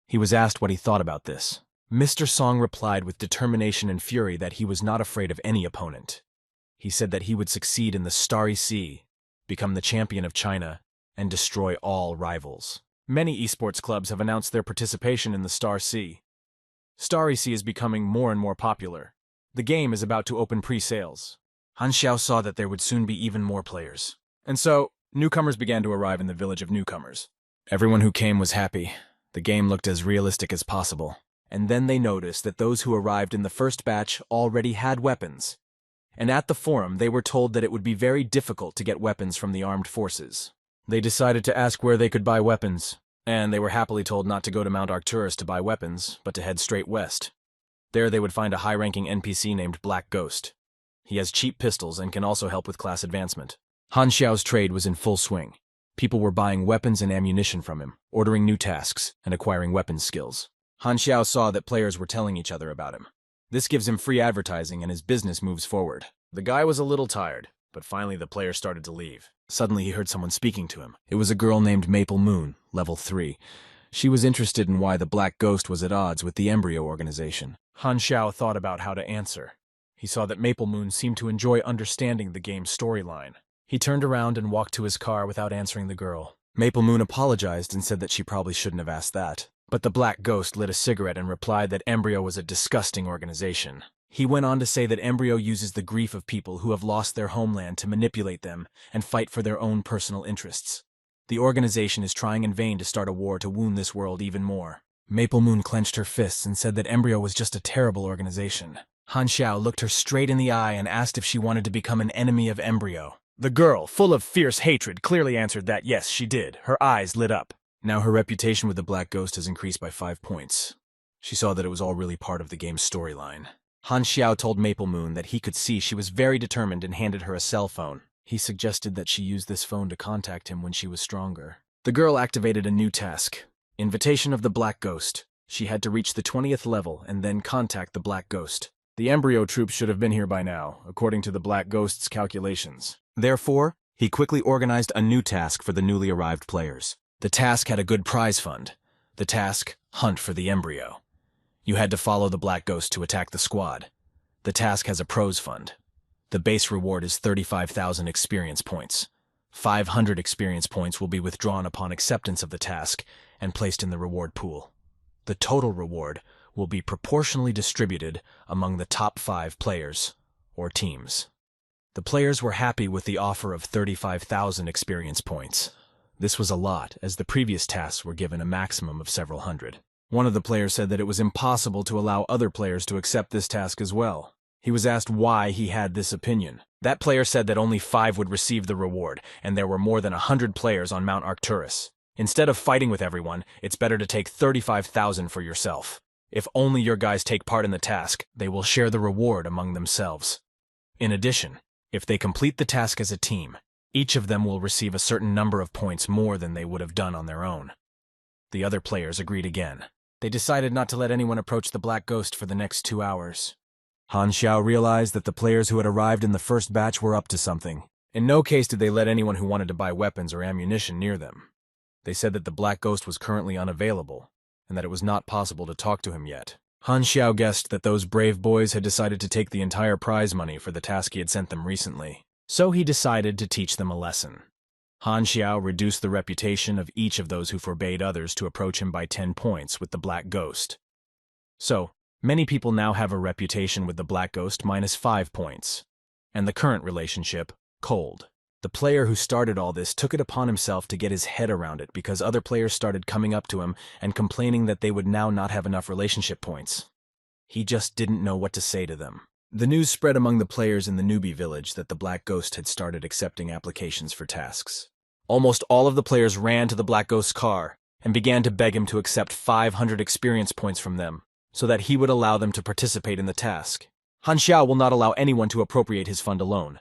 He was asked what he thought about this. Mr. Song replied with determination and fury that he was not afraid of any opponent. He said that he would succeed in the Starry Sea, become the champion of China, and destroy all rivals. Many esports clubs have announced their participation in the Star Sea. Starry Sea is becoming more and more popular. The game is about to open pre-sales. Han Xiao saw that there would soon be even more players. And so, newcomers began to arrive in the village of newcomers. Everyone who came was happy. The game looked as realistic as possible. And then they noticed that those who arrived in the first batch already had weapons. And at the forum, they were told that it would be very difficult to get weapons from the armed forces. They decided to ask where they could buy weapons, and they were happily told not to go to Mount Arcturus to buy weapons, but to head straight west. There they would find a high-ranking NPC named Black Ghost. He has cheap pistols and can also help with class advancement. Han Xiao's trade was in full swing. People were buying weapons and ammunition from him, ordering new tasks, and acquiring weapons skills. Han Xiao saw that players were telling each other about him. This gives him free advertising and his business moves forward. The guy was a little tired, but finally the players started to leave. Suddenly he heard someone speaking to him. It was a girl named Maple Moon, level 3. She was interested in why the Black Ghost was at odds with the embryo organization. Han Xiao thought about how to answer. He saw that Maple Moon seemed to enjoy understanding the game's storyline. He turned around and walked to his car without answering the girl. Maple Moon apologized and said that she probably shouldn't have asked that. But the Black Ghost lit a cigarette and replied that Embryo was a disgusting organization. He went on to say that Embryo uses the grief of people who have lost their homeland to manipulate them and fight for their own personal interests. The organization is trying in vain to start a war to wound this world even more. Maple Moon clenched her fists and said that Embryo was just a terrible organization. Han Xiao looked her straight in the eye and asked if she wanted to become an enemy of Embryo. The girl, full of fierce hatred, clearly answered that yes, she did. Her eyes lit up. Now her reputation with the Black Ghost has increased by 5 points. She saw that it was all really part of the game's storyline. Han Xiao told Maple Moon that he could see she was very determined and handed her a cell phone. He suggested that she use this phone to contact him when she was stronger. The girl activated a new task. Invitation of the Black Ghost. She had to reach the 20th level and then contact the Black Ghost. The embryo troops should have been here by now, according to the Black Ghost's calculations. Therefore, he quickly organized a new task for the newly arrived players. The task had a good prize fund. The task, hunt for the embryo. You had to follow the Black Ghost to attack the squad. The task has a prize fund. The base reward is 35,000 experience points. 500 experience points will be withdrawn upon acceptance of the task and placed in the reward pool. The total reward will be proportionally distributed among the top 5 players, or teams. The players were happy with the offer of 35,000 experience points. This was a lot, as the previous tasks were given a maximum of several hundred. One of the players said that it was impossible to allow other players to accept this task as well. He was asked why he had this opinion. That player said that only 5 would receive the reward, and there were more than 100 players on Mount Arcturus. Instead of fighting with everyone, it's better to take 35,000 for yourself. If only your guys take part in the task, they will share the reward among themselves. In addition, if they complete the task as a team, each of them will receive a certain number of points more than they would have done on their own. The other players agreed again. They decided not to let anyone approach the Black Ghost for the next 2 hours. Han Xiao realized that the players who had arrived in the first batch were up to something. In no case did they let anyone who wanted to buy weapons or ammunition near them. They said that the Black Ghost was currently unavailable, and that it was not possible to talk to him yet. Han Xiao guessed that those brave boys had decided to take the entire prize money for the task he had sent them recently. So he decided to teach them a lesson. Han Xiao reduced the reputation of each of those who forbade others to approach him by 10 points with the Black Ghost. So, many people now have a reputation with the Black Ghost minus 5 points, and the current relationship, cold. The player who started all this took it upon himself to get his head around it because other players started coming up to him and complaining that they would now not have enough relationship points. He just didn't know what to say to them. The news spread among the players in the newbie village that the Black Ghost had started accepting applications for tasks. Almost all of the players ran to the Black Ghost's car and began to beg him to accept 500 experience points from them so that he would allow them to participate in the task. Han Xiao will not allow anyone to appropriate his fund alone.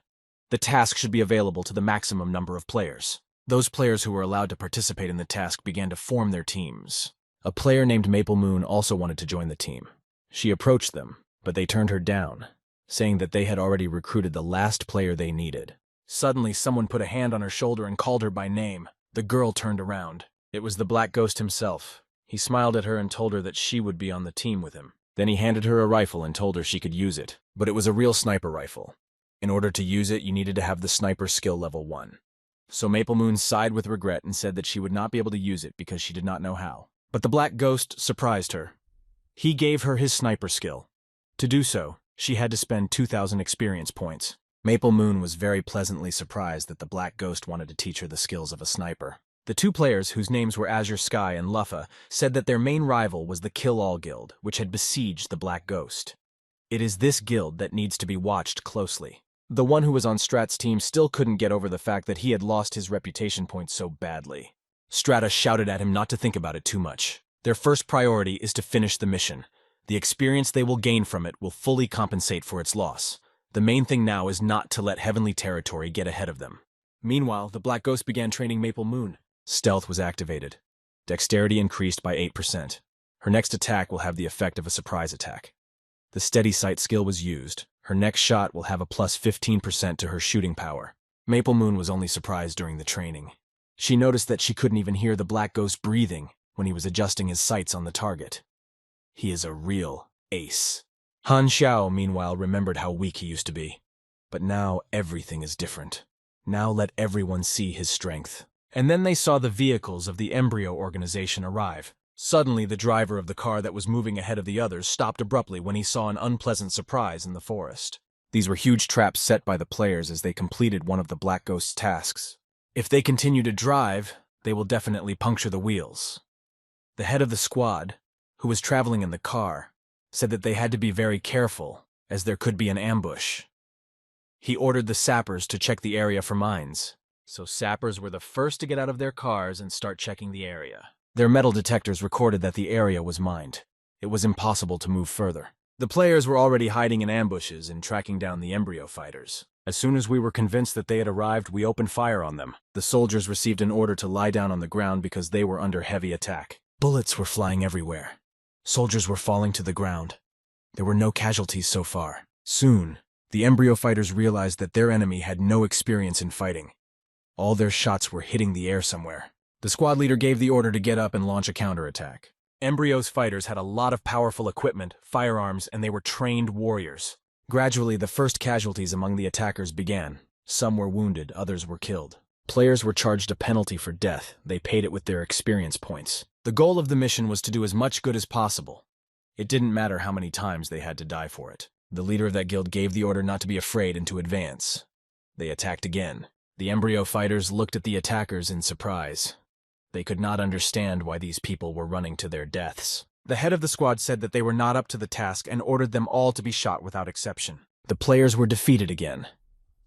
The task should be available to the maximum number of players. Those players who were allowed to participate in the task began to form their teams. A player named Maple Moon also wanted to join the team. She approached them, but they turned her down, saying that they had already recruited the last player they needed. Suddenly, someone put a hand on her shoulder and called her by name. The girl turned around. It was the Black Ghost himself. He smiled at her and told her that she would be on the team with him. Then he handed her a rifle and told her she could use it, but it was a real sniper rifle. In order to use it, you needed to have the sniper skill level 1. So Maple Moon sighed with regret and said that she would not be able to use it because she did not know how. But the Black Ghost surprised her. He gave her his sniper skill. To do so, she had to spend 2,000 experience points. Maple Moon was very pleasantly surprised that the Black Ghost wanted to teach her the skills of a sniper. The 2 players, whose names were Azure Sky and Luffa, said that their main rival was the Kill-All Guild, which had besieged the Black Ghost. It is this guild that needs to be watched closely. The one who was on Strat's team still couldn't get over the fact that he had lost his reputation points so badly. Strata shouted at him not to think about it too much. Their first priority is to finish the mission. The experience they will gain from it will fully compensate for its loss. The main thing now is not to let Heavenly Territory get ahead of them. Meanwhile, the Black Ghost began training Maple Moon. Stealth was activated. Dexterity increased by 8%. Her next attack will have the effect of a surprise attack. The Steady Sight skill was used. Her next shot will have a plus 15% to her shooting power. Maple Moon was only surprised during the training. She noticed that she couldn't even hear the Black Ghost breathing when he was adjusting his sights on the target. He is a real ace. Han Xiao, meanwhile, remembered how weak he used to be. But now everything is different. Now let everyone see his strength. And then they saw the vehicles of the embryo organization arrive. Suddenly, the driver of the car that was moving ahead of the others stopped abruptly when he saw an unpleasant surprise in the forest. These were huge traps set by the players as they completed one of the Black Ghost's tasks. If they continue to drive, they will definitely puncture the wheels. The head of the squad, who was traveling in the car, said that they had to be very careful, as there could be an ambush. He ordered the sappers to check the area for mines. So sappers were the first to get out of their cars and start checking the area. Their metal detectors recorded that the area was mined. It was impossible to move further. The players were already hiding in ambushes and tracking down the embryo fighters. As soon as we were convinced that they had arrived, we opened fire on them. The soldiers received an order to lie down on the ground because they were under heavy attack. Bullets were flying everywhere. Soldiers were falling to the ground. There were no casualties so far. Soon, the embryo fighters realized that their enemy had no experience in fighting. All their shots were hitting the air somewhere. The squad leader gave the order to get up and launch a counterattack. Embryo's fighters had a lot of powerful equipment, firearms, and they were trained warriors. Gradually, the first casualties among the attackers began. Some were wounded, others were killed. Players were charged a penalty for death. They paid it with their experience points. The goal of the mission was to do as much good as possible. It didn't matter how many times they had to die for it. The leader of that guild gave the order not to be afraid and to advance. They attacked again. The embryo fighters looked at the attackers in surprise. They could not understand why these people were running to their deaths. The head of the squad said that they were not up to the task and ordered them all to be shot without exception. The players were defeated again.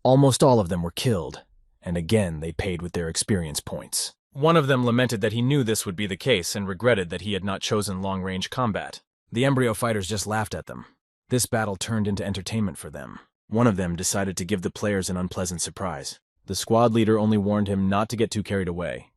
Almost all of them were killed, and again they paid with their experience points. One of them lamented that he knew this would be the case and regretted that he had not chosen long-range combat. The embryo fighters just laughed at them. This battle turned into entertainment for them. One of them decided to give the players an unpleasant surprise. The squad leader only warned him not to get too carried away,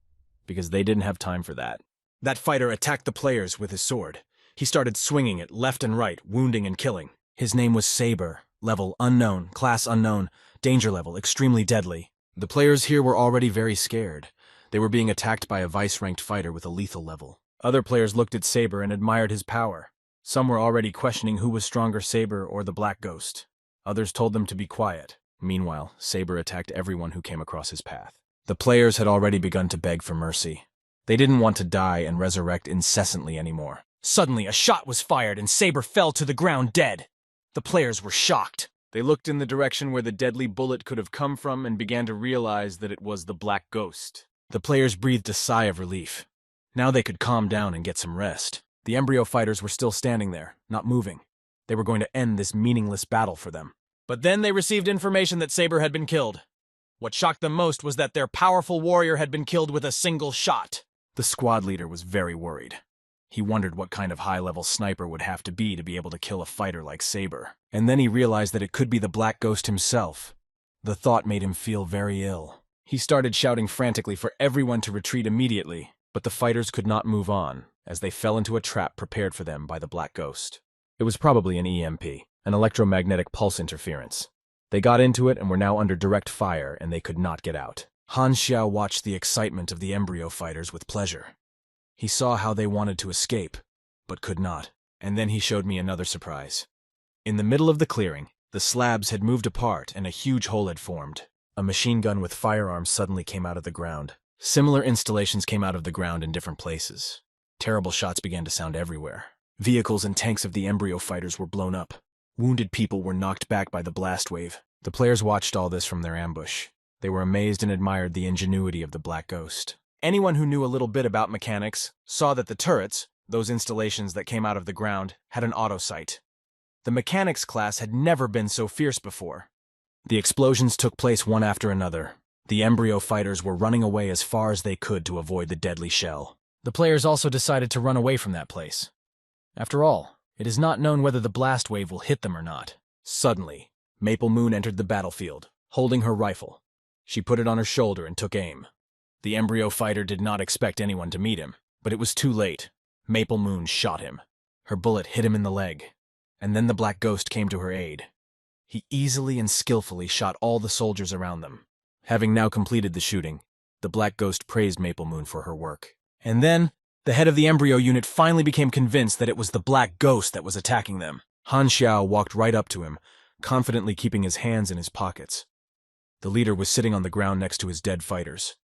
because they didn't have time for that. That fighter attacked the players with his sword. He started swinging it left and right, wounding and killing. His name was Saber, level unknown, class unknown, danger level extremely deadly. The players here were already very scared. They were being attacked by a vice-ranked fighter with a lethal level. Other players looked at Saber and admired his power. Some were already questioning who was stronger, Saber or the Black Ghost. Others told them to be quiet. Meanwhile, Saber attacked everyone who came across his path. The players had already begun to beg for mercy. They didn't want to die and resurrect incessantly anymore. Suddenly, a shot was fired and Saber fell to the ground dead. The players were shocked. They looked in the direction where the deadly bullet could have come from and began to realize that it was the Black Ghost. The players breathed a sigh of relief. Now they could calm down and get some rest. The embryo fighters were still standing there, not moving. They were going to end this meaningless battle for them. But then they received information that Saber had been killed. What shocked them most was that their powerful warrior had been killed with a single shot. The squad leader was very worried. He wondered what kind of high-level sniper would have to be able to kill a fighter like Saber. And then he realized that it could be the Black Ghost himself. The thought made him feel very ill. He started shouting frantically for everyone to retreat immediately, but the fighters could not move on, as they fell into a trap prepared for them by the Black Ghost. It was probably an EMP, an electromagnetic pulse interference. They got into it and were now under direct fire, and they could not get out. Han Xiao watched the excitement of the embryo fighters with pleasure. He saw how they wanted to escape, but could not. And then he showed me another surprise. In the middle of the clearing, the slabs had moved apart and a huge hole had formed. A machine gun with firearms suddenly came out of the ground. Similar installations came out of the ground in different places. Terrible shots began to sound everywhere. Vehicles and tanks of the embryo fighters were blown up. Wounded people were knocked back by the blast wave. The players watched all this from their ambush. They were amazed and admired the ingenuity of the Black Ghost. Anyone who knew a little bit about mechanics saw that the turrets, those installations that came out of the ground, had an auto-sight. The mechanics class had never been so fierce before. The explosions took place one after another. The embryo fighters were running away as far as they could to avoid the deadly shell. The players also decided to run away from that place. After all, it is not known whether the blast wave will hit them or not. Suddenly, Maple Moon entered the battlefield, holding her rifle. She put it on her shoulder and took aim. The embryo fighter did not expect anyone to meet him, but it was too late. Maple Moon shot him. Her bullet hit him in the leg, and then the Black Ghost came to her aid. He easily and skillfully shot all the soldiers around them. Having now completed the shooting, the Black Ghost praised Maple Moon for her work. And then, the head of the embryo unit finally became convinced that it was the Black Ghost that was attacking them. Han Xiao walked right up to him, confidently keeping his hands in his pockets. The leader was sitting on the ground next to his dead fighters.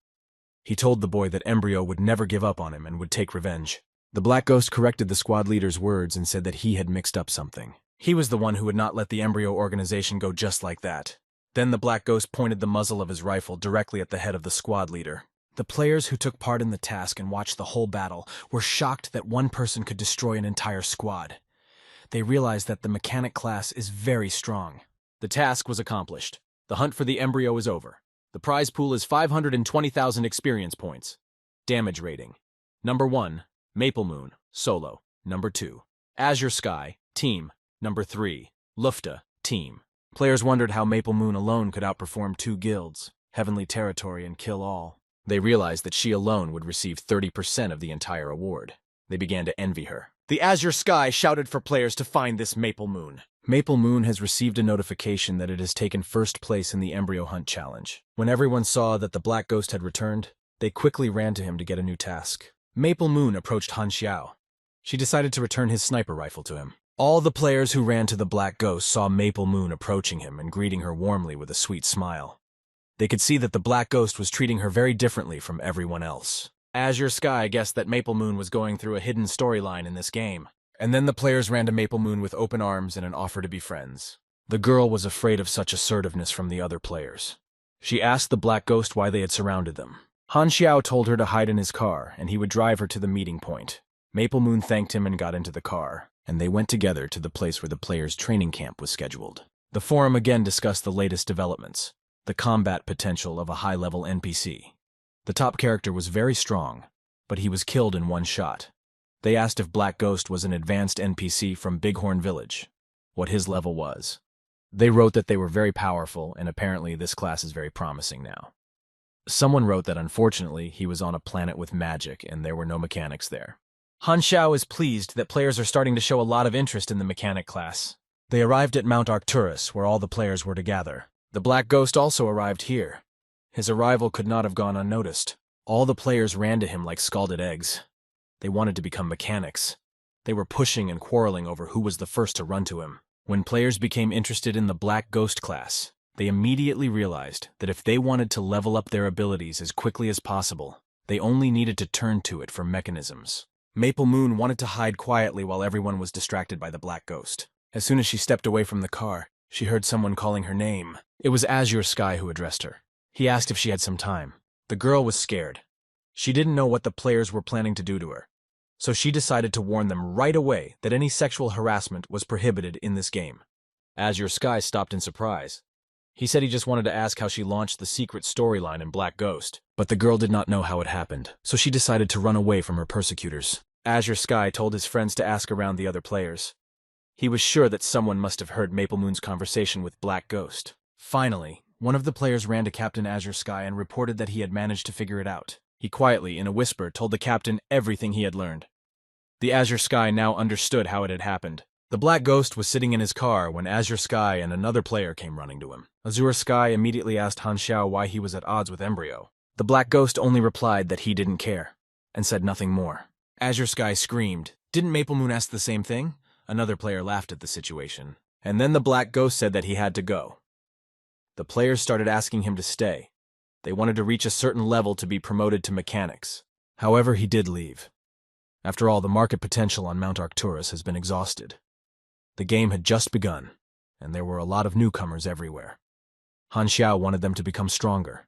He told the boy that Embryo would never give up on him and would take revenge. The Black Ghost corrected the squad leader's words and said that he had mixed up something. He was the one who would not let the Embryo organization go just like that. Then the Black Ghost pointed the muzzle of his rifle directly at the head of the squad leader. The players who took part in the task and watched the whole battle were shocked that one person could destroy an entire squad. They realized that the mechanic class is very strong. The task was accomplished. The hunt for the Embryo is over. The prize pool is 520,000 experience points. Damage rating. Number 1, Maple Moon, solo. Number 2, Azure Sky, team. Number 3, Lufta, team. Players wondered how Maple Moon alone could outperform 2 guilds, Heavenly Territory and Kill All. They realized that she alone would receive 30% of the entire award. They began to envy her. The azure sky shouted for players to find this Maple Moon. Maple Moon has received a notification that it has taken first place in the embryo hunt challenge. When everyone saw that the black ghost had returned, they quickly ran to him to get a new task. Maple Moon approached Han Xiao. She decided to return his sniper rifle to him. All the players who ran to the black ghost saw Maple Moon approaching him and greeting her warmly with a sweet smile. They could see that the black ghost was treating her very differently from everyone else. Azure Sky guessed that Maple Moon was going through a hidden storyline in this game. And then the players ran to Maple Moon with open arms and an offer to be friends. The girl was afraid of such assertiveness from the other players. She asked the black ghost why they had surrounded them. Han Xiao told her to hide in his car, and he would drive her to the meeting point. Maple Moon thanked him and got into the car, and they went together to the place where the players' training camp was scheduled. The forum again discussed the latest developments, the combat potential of a high-level NPC. The top character was very strong, but he was killed in one shot. They asked if Black Ghost was an advanced NPC from Bighorn Village, what his level was. They wrote that they were very powerful, and apparently this class is very promising now. Someone wrote that unfortunately he was on a planet with magic and there were no mechanics there. Han Xiao is pleased that players are starting to show a lot of interest in the mechanic class. They arrived at Mount Arcturus, where all the players were to gather. The Black Ghost also arrived here. His arrival could not have gone unnoticed. All the players ran to him like scalded eggs. They wanted to become mechanics. They were pushing and quarreling over who was the first to run to him. When players became interested in the Black Ghost class, they immediately realized that if they wanted to level up their abilities as quickly as possible, they only needed to turn to it for mechanisms. Maple Moon wanted to hide quietly while everyone was distracted by the Black Ghost. As soon as she stepped away from the car, she heard someone calling her name. It was Azure Sky who addressed her. He asked if she had some time. The girl was scared. She didn't know what the players were planning to do to her, so she decided to warn them right away that any sexual harassment was prohibited in this game. Azure Sky stopped in surprise. He said he just wanted to ask how she launched the secret storyline in Black Ghost, but the girl did not know how it happened, so she decided to run away from her persecutors. Azure Sky told his friends to ask around the other players. He was sure that someone must have heard Maple Moon's conversation with Black Ghost. Finally, one of the players ran to Captain Azure Sky and reported that he had managed to figure it out. He quietly, in a whisper, told the captain everything he had learned. The Azure Sky now understood how it had happened. The Black Ghost was sitting in his car when Azure Sky and another player came running to him. Azure Sky immediately asked Han Xiao why he was at odds with Embryo. The Black Ghost only replied that he didn't care, and said nothing more. Azure Sky screamed. Didn't Maple Moon ask the same thing? Another player laughed at the situation. And then the Black Ghost said that he had to go. The players started asking him to stay. They wanted to reach a certain level to be promoted to mechanics. However, he did leave. After all, the market potential on Mount Arcturus has been exhausted. The game had just begun, and there were a lot of newcomers everywhere. Han Xiao wanted them to become stronger.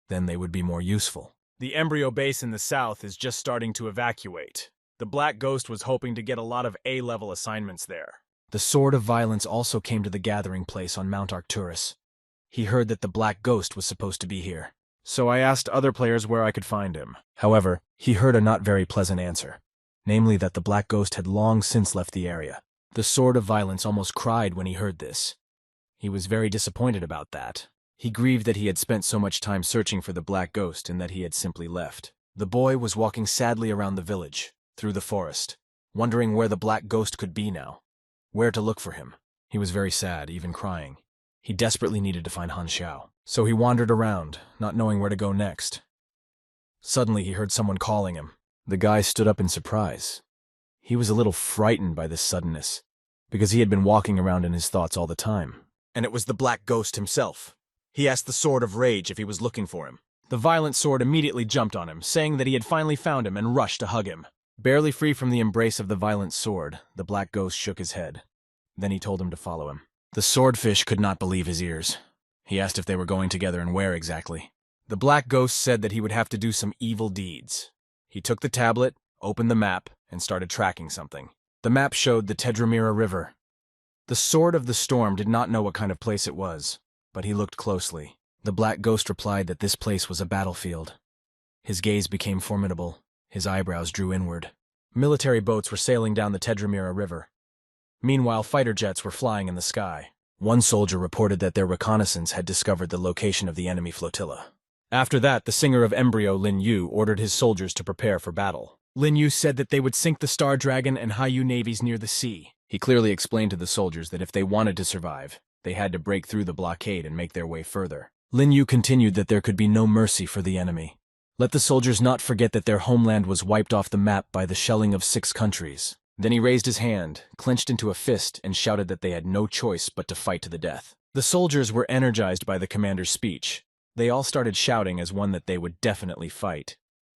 Then they would be more useful. The embryo base in the south is just starting to evacuate. The Black Ghost was hoping to get a lot of A-level assignments there. The Sword of Violence also came to the gathering place on Mount Arcturus. He heard that the Black Ghost was supposed to be here. So I asked other players where I could find him. However, he heard a not very pleasant answer. Namely that the Black Ghost had long since left the area. The Sword of Violence almost cried when he heard this. He was very disappointed about that. He grieved that he had spent so much time searching for the Black Ghost and that he had simply left. The boy was walking sadly around the village, through the forest, wondering where the Black Ghost could be now, where to look for him. He was very sad, even crying. He desperately needed to find Han Xiao, so he wandered around, not knowing where to go next. Suddenly he heard someone calling him. The guy stood up in surprise. He was a little frightened by this suddenness, because he had been walking around in his thoughts all the time. And it was the Black Ghost himself. He asked the Sword of Rage if he was looking for him. The Violent Sword immediately jumped on him, saying that he had finally found him and rushed to hug him. Barely free from the embrace of the Violent Sword, the Black Ghost shook his head. Then he told him to follow him. The Swordfish could not believe his ears. He asked if they were going together and where exactly. The Black Ghost said that he would have to do some evil deeds. He took the tablet, opened the map, and started tracking something. The map showed the Tedramira River. The Sword of the Storm did not know what kind of place it was, but he looked closely. The Black Ghost replied that this place was a battlefield. His gaze became formidable. His eyebrows drew inward. Military boats were sailing down the Tedramira River. Meanwhile, fighter jets were flying in the sky. One soldier reported that their reconnaissance had discovered the location of the enemy flotilla. After that, the singer of Embryo, Lin Yu, ordered his soldiers to prepare for battle. Lin Yu said that they would sink the Star Dragon and Haiyu navies near the sea. He clearly explained to the soldiers that if they wanted to survive, they had to break through the blockade and make their way further. Lin Yu continued that there could be no mercy for the enemy. Let the soldiers not forget that their homeland was wiped off the map by the shelling of 6 countries. Then he raised his hand, clenched into a fist, and shouted that they had no choice but to fight to the death. The soldiers were energized by the commander's speech. They all started shouting as one that they would definitely fight.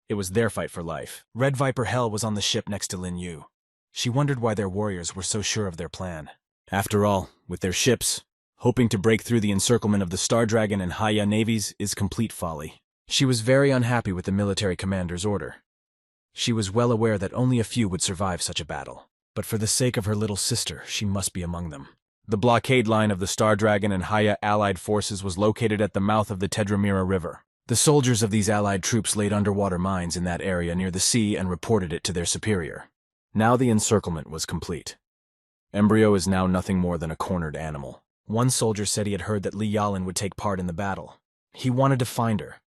It was their fight for life. Red Viper Hell was on the ship next to Lin Yu. She wondered why their warriors were so sure of their plan. After all, with their ships, hoping to break through the encirclement of the Star Dragon and Haiya navies is complete folly. She was very unhappy with the military commander's order. She was well aware that only a few would survive such a battle, but for the sake of her little sister, she must be among them. The blockade line of the Star Dragon and Haiya allied forces was located at the mouth of the Tedramira River. The soldiers of these allied troops laid underwater mines in that area near the sea and reported it to their superior. Now the encirclement was complete. Embryo is now nothing more than a cornered animal. One soldier said he had heard that Li Yalin would take part in the battle. He wanted to find her.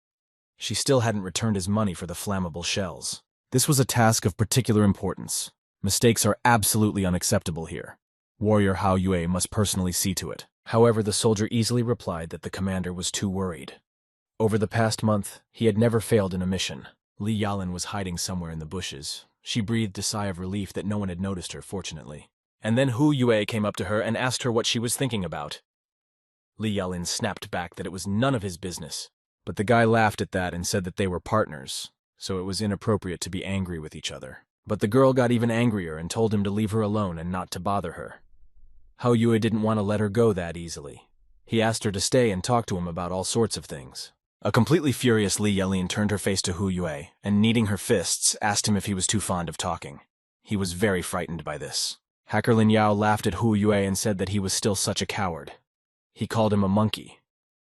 She still hadn't returned his money for the flammable shells. This was a task of particular importance. Mistakes are absolutely unacceptable here. Warrior Hao Yue must personally see to it. However, the soldier easily replied that the commander was too worried. Over the past month, he had never failed in a mission. Li Yalin was hiding somewhere in the bushes. She breathed a sigh of relief that no one had noticed her, fortunately. And then Hu Yue came up to her and asked her what she was thinking about. Li Yalin snapped back that it was none of his business. But the guy laughed at that and said that they were partners, so it was inappropriate to be angry with each other. But the girl got even angrier and told him to leave her alone and not to bother her. Hao Yue didn't want to let her go that easily. He asked her to stay and talk to him about all sorts of things. A completely furious Li Yalin turned her face to Hu Yue and, kneading her fists, asked him if he was too fond of talking. He was very frightened by this. Hacker Lin Yao laughed at Hu Yue and said that he was still such a coward. He called him a monkey.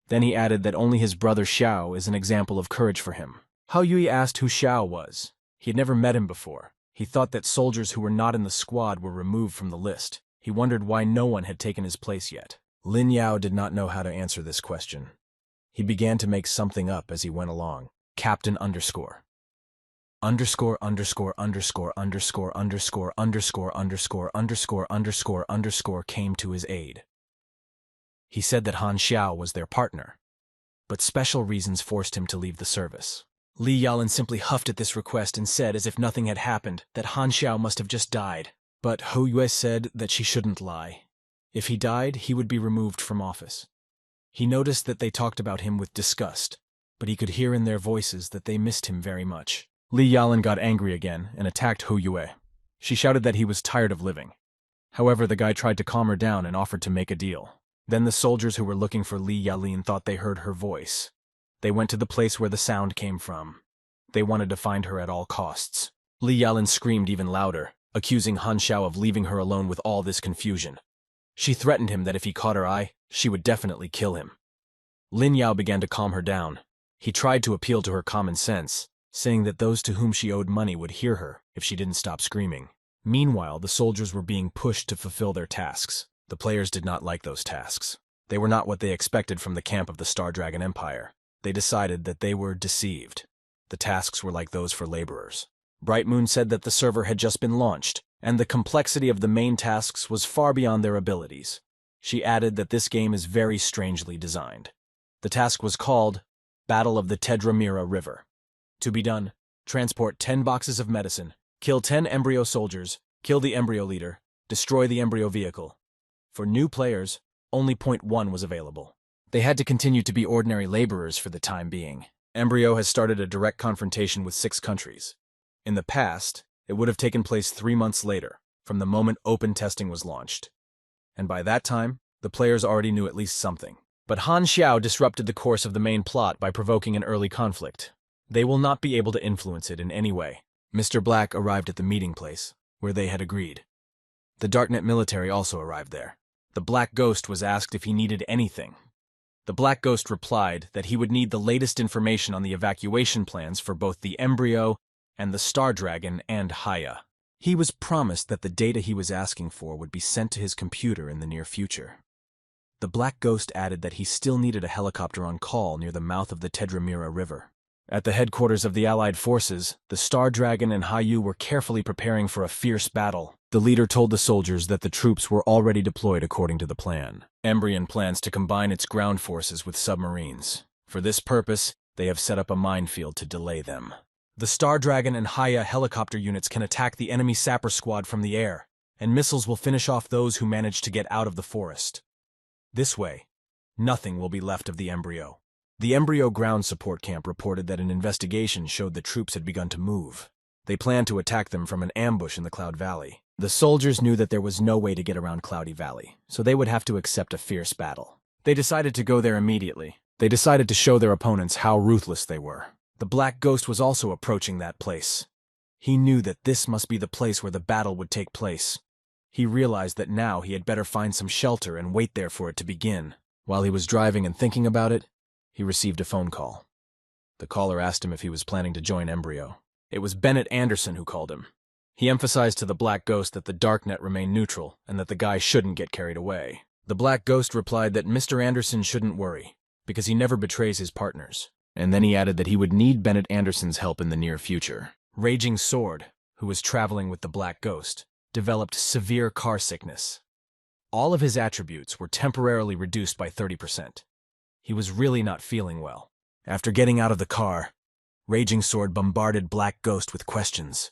Then he added that only his brother Xiao is an example of courage for him. Hao Yue asked who Xiao was. He had never met him before. He thought that soldiers who were not in the squad were removed from the list. He wondered why no one had taken his place yet. Lin Yao did not know how to answer this question. He began to make something up as he went along. Captain underscore. Underscore underscore underscore underscore underscore underscore underscore underscore underscore underscore came to his aid. He said that Han Xiao was their partner, but special reasons forced him to leave the service. Li Yalin simply huffed at this request and said, as if nothing had happened, that Han Xiao must have just died. But Hou Yue said that she shouldn't lie. If he died, he would be removed from office. He noticed that they talked about him with disgust, but he could hear in their voices that they missed him very much. Li Yalin got angry again and attacked Hou Yue. She shouted that he was tired of living. However, the guy tried to calm her down and offered to make a deal. Then the soldiers who were looking for Li Yalin thought they heard her voice. They went to the place where the sound came from. They wanted to find her at all costs. Li Yalin screamed even louder, accusing Han Xiao of leaving her alone with all this confusion. She threatened him that if he caught her eye, she would definitely kill him. Lin Yao began to calm her down. He tried to appeal to her common sense, saying that those to whom she owed money would hear her if she didn't stop screaming. Meanwhile, the soldiers were being pushed to fulfill their tasks. The players did not like those tasks. They were not what they expected from the camp of the Star Dragon Empire. They decided that they were deceived. The tasks were like those for laborers. Bright Moon said that the server had just been launched, and the complexity of the main tasks was far beyond their abilities. She added that this game is very strangely designed. The task was called Battle of the Tedramira River. To be done, transport 10 boxes of medicine, kill 10 embryo soldiers, kill the embryo leader, destroy the embryo vehicle. For new players, only point 1 was available. They had to continue to be ordinary laborers for the time being. Embryo has started a direct confrontation with 6 countries. In the past, it would have taken place 3 months later, from the moment open testing was launched. And by that time, the players already knew at least something. But Han Xiao disrupted the course of the main plot by provoking an early conflict. They will not be able to influence it in any way. Mr. Black arrived at the meeting place, where they had agreed. The Darknet military also arrived there. The Black Ghost was asked if he needed anything. The Black Ghost replied that he would need the latest information on the evacuation plans for both the embryo and the Star Dragon and Haiya. He was promised that the data he was asking for would be sent to his computer in the near future. The Black Ghost added that he still needed a helicopter on call near the mouth of the Tedramira River. At the headquarters of the Allied forces, the Star Dragon and Hayu were carefully preparing for a fierce battle. The leader told the soldiers that the troops were already deployed according to the plan. Embryon plans to combine its ground forces with submarines. For this purpose, they have set up a minefield to delay them. The Star Dragon and Haya helicopter units can attack the enemy sapper squad from the air, and missiles will finish off those who manage to get out of the forest. This way, nothing will be left of the embryo. The embryo ground support camp reported that an investigation showed the troops had begun to move. They planned to attack them from an ambush in the Cloud Valley. The soldiers knew that there was no way to get around Cloudy Valley, so they would have to accept a fierce battle. They decided to go there immediately. They decided to show their opponents how ruthless they were. The Black Ghost was also approaching that place. He knew that this must be the place where the battle would take place. He realized that now he had better find some shelter and wait there for it to begin. While he was driving and thinking about it, he received a phone call. The caller asked him if he was planning to join Embryo. It was Bennett Anderson who called him. He emphasized to the Black Ghost that the Darknet remained neutral and that the guy shouldn't get carried away. The Black Ghost replied that Mr. Anderson shouldn't worry, because he never betrays his partners. And then he added that he would need Bennett Anderson's help in the near future. Raging Sword, who was traveling with the Black Ghost, developed severe car sickness. All of his attributes were temporarily reduced by 30%. He was really not feeling well. After getting out of the car, Raging Sword bombarded Black Ghost with questions.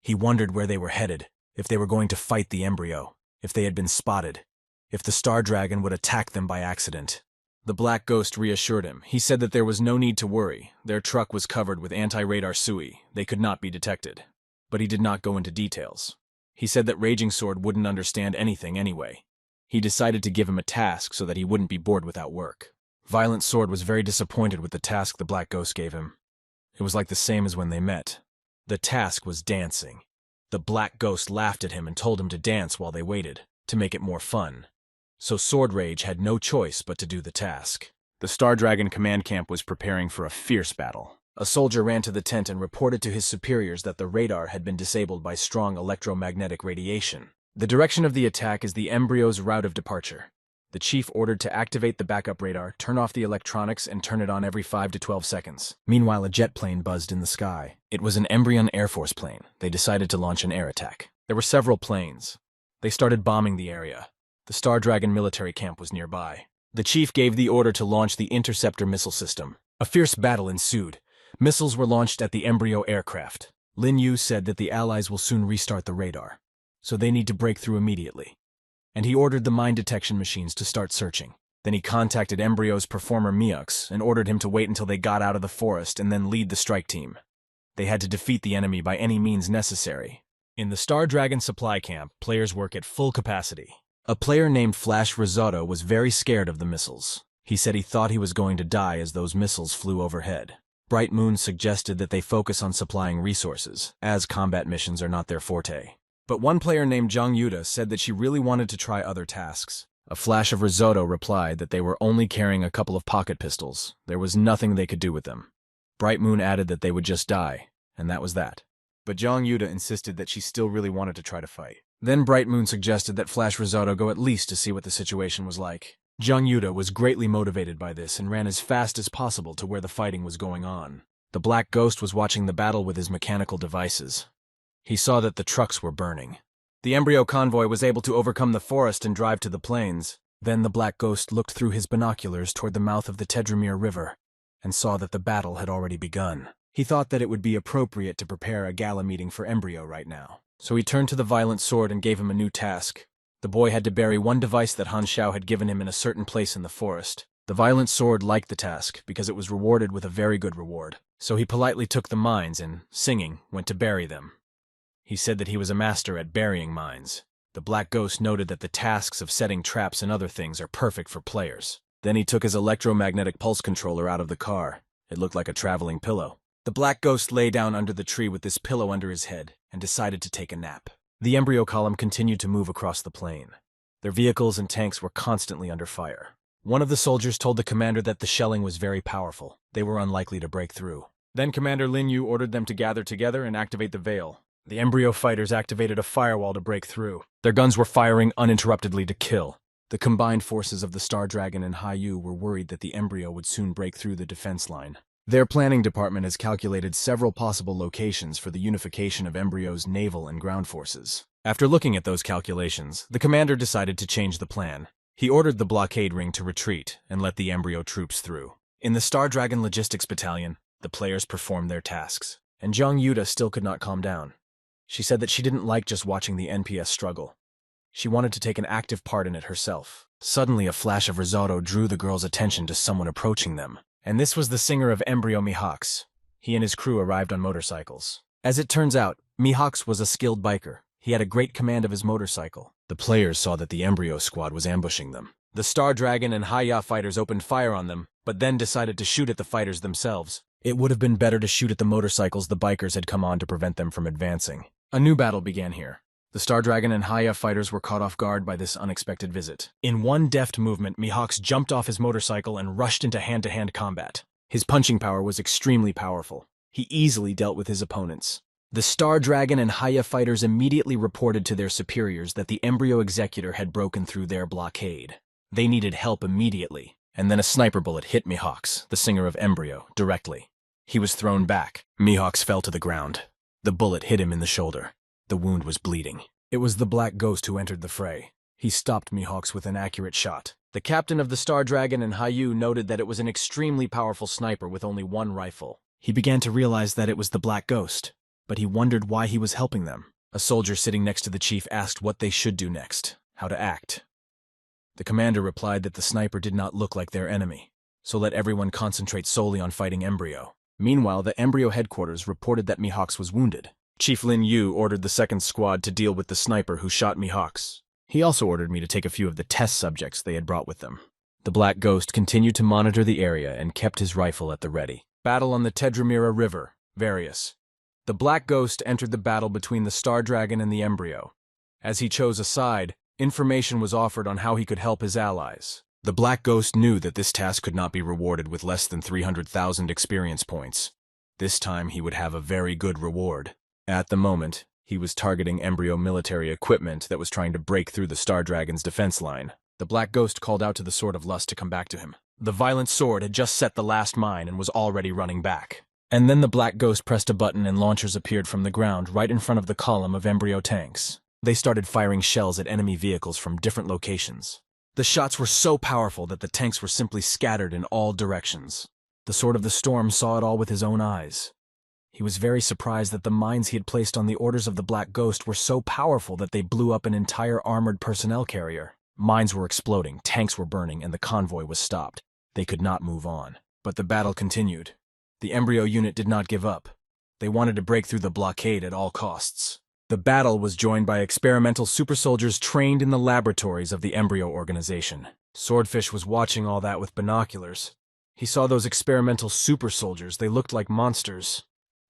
He wondered where they were headed, if they were going to fight the embryo, if they had been spotted, if the Star Dragon would attack them by accident. The Black Ghost reassured him. He said that there was no need to worry. Their truck was covered with anti-radar SUI. They could not be detected. But he did not go into details. He said that Raging Sword wouldn't understand anything anyway. He decided to give him a task so that he wouldn't be bored without work. Violent Sword was very disappointed with the task the Black Ghost gave him. It was like the same as when they met. The task was dancing. The Black Ghost laughed at him and told him to dance while they waited, to make it more fun. So Sword Rage had no choice but to do the task. The Star Dragon command camp was preparing for a fierce battle. A soldier ran to the tent and reported to his superiors that the radar had been disabled by strong electromagnetic radiation. The direction of the attack is the embryo's route of departure. The chief ordered to activate the backup radar, turn off the electronics, and turn it on every 5 to 12 seconds. Meanwhile, a jet plane buzzed in the sky. It was an Embryon Air Force plane. They decided to launch an air attack. There were several planes. They started bombing the area. The Star Dragon military camp was nearby. The chief gave the order to launch the interceptor missile system. A fierce battle ensued. Missiles were launched at the embryo aircraft. Lin Yu said that the Allies will soon restart the radar, so they need to break through immediately. And he ordered the mine detection machines to start searching. Then he contacted Embryo's performer Miux and ordered him to wait until they got out of the forest and then lead the strike team. They had to defeat the enemy by any means necessary. In the Star Dragon supply camp, players work at full capacity. A player named Flash Risotto was very scared of the missiles. He said he thought he was going to die as those missiles flew overhead. Bright Moon suggested that they focus on supplying resources, as combat missions are not their forte. But one player named Jung Yuta said that she really wanted to try other tasks. A Flash of Risotto replied that they were only carrying a couple of pocket pistols. There was nothing they could do with them. Bright Moon added that they would just die, and that was that. But Jung Yuta insisted that she still really wanted to try to fight. Then Bright Moon suggested that Flash Risotto go at least to see what the situation was like. Jung Yuta was greatly motivated by this and ran as fast as possible to where the fighting was going on. The Black Ghost was watching the battle with his mechanical devices. He saw that the trucks were burning. The embryo convoy was able to overcome the forest and drive to the plains. Then the Black Ghost looked through his binoculars toward the mouth of the Tedramere River and saw that the battle had already begun. He thought that it would be appropriate to prepare a gala meeting for Embryo right now. So he turned to the Violent Sword and gave him a new task. The boy had to bury one device that Han Xiao had given him in a certain place in the forest. The Violent Sword liked the task because it was rewarded with a very good reward. So he politely took the mines and, singing, went to bury them. He said that he was a master at burying mines. The Black Ghost noted that the tasks of setting traps and other things are perfect for players. Then he took his electromagnetic pulse controller out of the car. It looked like a traveling pillow. The Black Ghost lay down under the tree with this pillow under his head and decided to take a nap. The embryo column continued to move across the plain. Their vehicles and tanks were constantly under fire. One of the soldiers told the commander that the shelling was very powerful. They were unlikely to break through. Then Commander Lin Yu ordered them to gather together and activate the veil. The embryo fighters activated a firewall to break through. Their guns were firing uninterruptedly to kill. The combined forces of the Star Dragon and Hayu were worried that the embryo would soon break through the defense line. Their planning department has calculated several possible locations for the unification of Embryo's naval and ground forces. After looking at those calculations, the commander decided to change the plan. He ordered the blockade ring to retreat and let the Embryo troops through. In the Star Dragon Logistics Battalion, the players performed their tasks, and Jung Yuta still could not calm down. She said that she didn't like just watching the NPS struggle. She wanted to take an active part in it herself. Suddenly, a flash of risotto drew the girls' attention to someone approaching them, and this was the singer of Embryo Mihawks. He and his crew arrived on motorcycles. As it turns out, Mihawks was a skilled biker. He had a great command of his motorcycle. The players saw that the Embryo squad was ambushing them. The Star Dragon and Haya fighters opened fire on them, but then decided to shoot at the fighters themselves. It would have been better to shoot at the motorcycles the bikers had come on to prevent them from advancing. A new battle began here. The Star Dragon and Haya fighters were caught off guard by this unexpected visit. In one deft movement, Mihawks jumped off his motorcycle and rushed into hand-to-hand combat. His punching power was extremely powerful. He easily dealt with his opponents. The Star Dragon and Haya fighters immediately reported to their superiors that the Embryo Executor had broken through their blockade. They needed help immediately, and then a sniper bullet hit Mihawks, the singer of Embryo, directly. He was thrown back. Mihawks fell to the ground. The bullet hit him in the shoulder. The wound was bleeding. It was the Black Ghost who entered the fray. He stopped Mihawks with an accurate shot. The captain of the Star Dragon and Hayu noted that it was an extremely powerful sniper with only one rifle. He began to realize that it was the Black Ghost, but he wondered why he was helping them. A soldier sitting next to the chief asked what they should do next, how to act. The commander replied that the sniper did not look like their enemy, so let everyone concentrate solely on fighting Embryo. Meanwhile, the Embryo headquarters reported that Mihawks was wounded. Chief Lin Yu ordered the second squad to deal with the sniper who shot Mihawks. He also ordered me to take a few of the test subjects they had brought with them. The Black Ghost continued to monitor the area and kept his rifle at the ready. Battle on the Tedramira River, Various. The Black Ghost entered the battle between the Star Dragon and the Embryo. As he chose a side, information was offered on how he could help his allies. The Black Ghost knew that this task could not be rewarded with less than 300,000 experience points. This time he would have a very good reward. At the moment, he was targeting Embryo military equipment that was trying to break through the Star Dragon's defense line. The Black Ghost called out to the Sword of Lust to come back to him. The violent sword had just set the last mine and was already running back. And then the Black Ghost pressed a button and launchers appeared from the ground right in front of the column of Embryo tanks. They started firing shells at enemy vehicles from different locations. The shots were so powerful that the tanks were simply scattered in all directions. The Sword of the Storm saw it all with his own eyes. He was very surprised that the mines he had placed on the orders of the Black Ghost were so powerful that they blew up an entire armored personnel carrier. Mines were exploding, tanks were burning, and the convoy was stopped. They could not move on. But the battle continued. The Embryo unit did not give up. They wanted to break through the blockade at all costs. The battle was joined by experimental super soldiers trained in the laboratories of the Embryo organization. Swordfish was watching all that with binoculars. He saw those experimental super soldiers. They looked like monsters,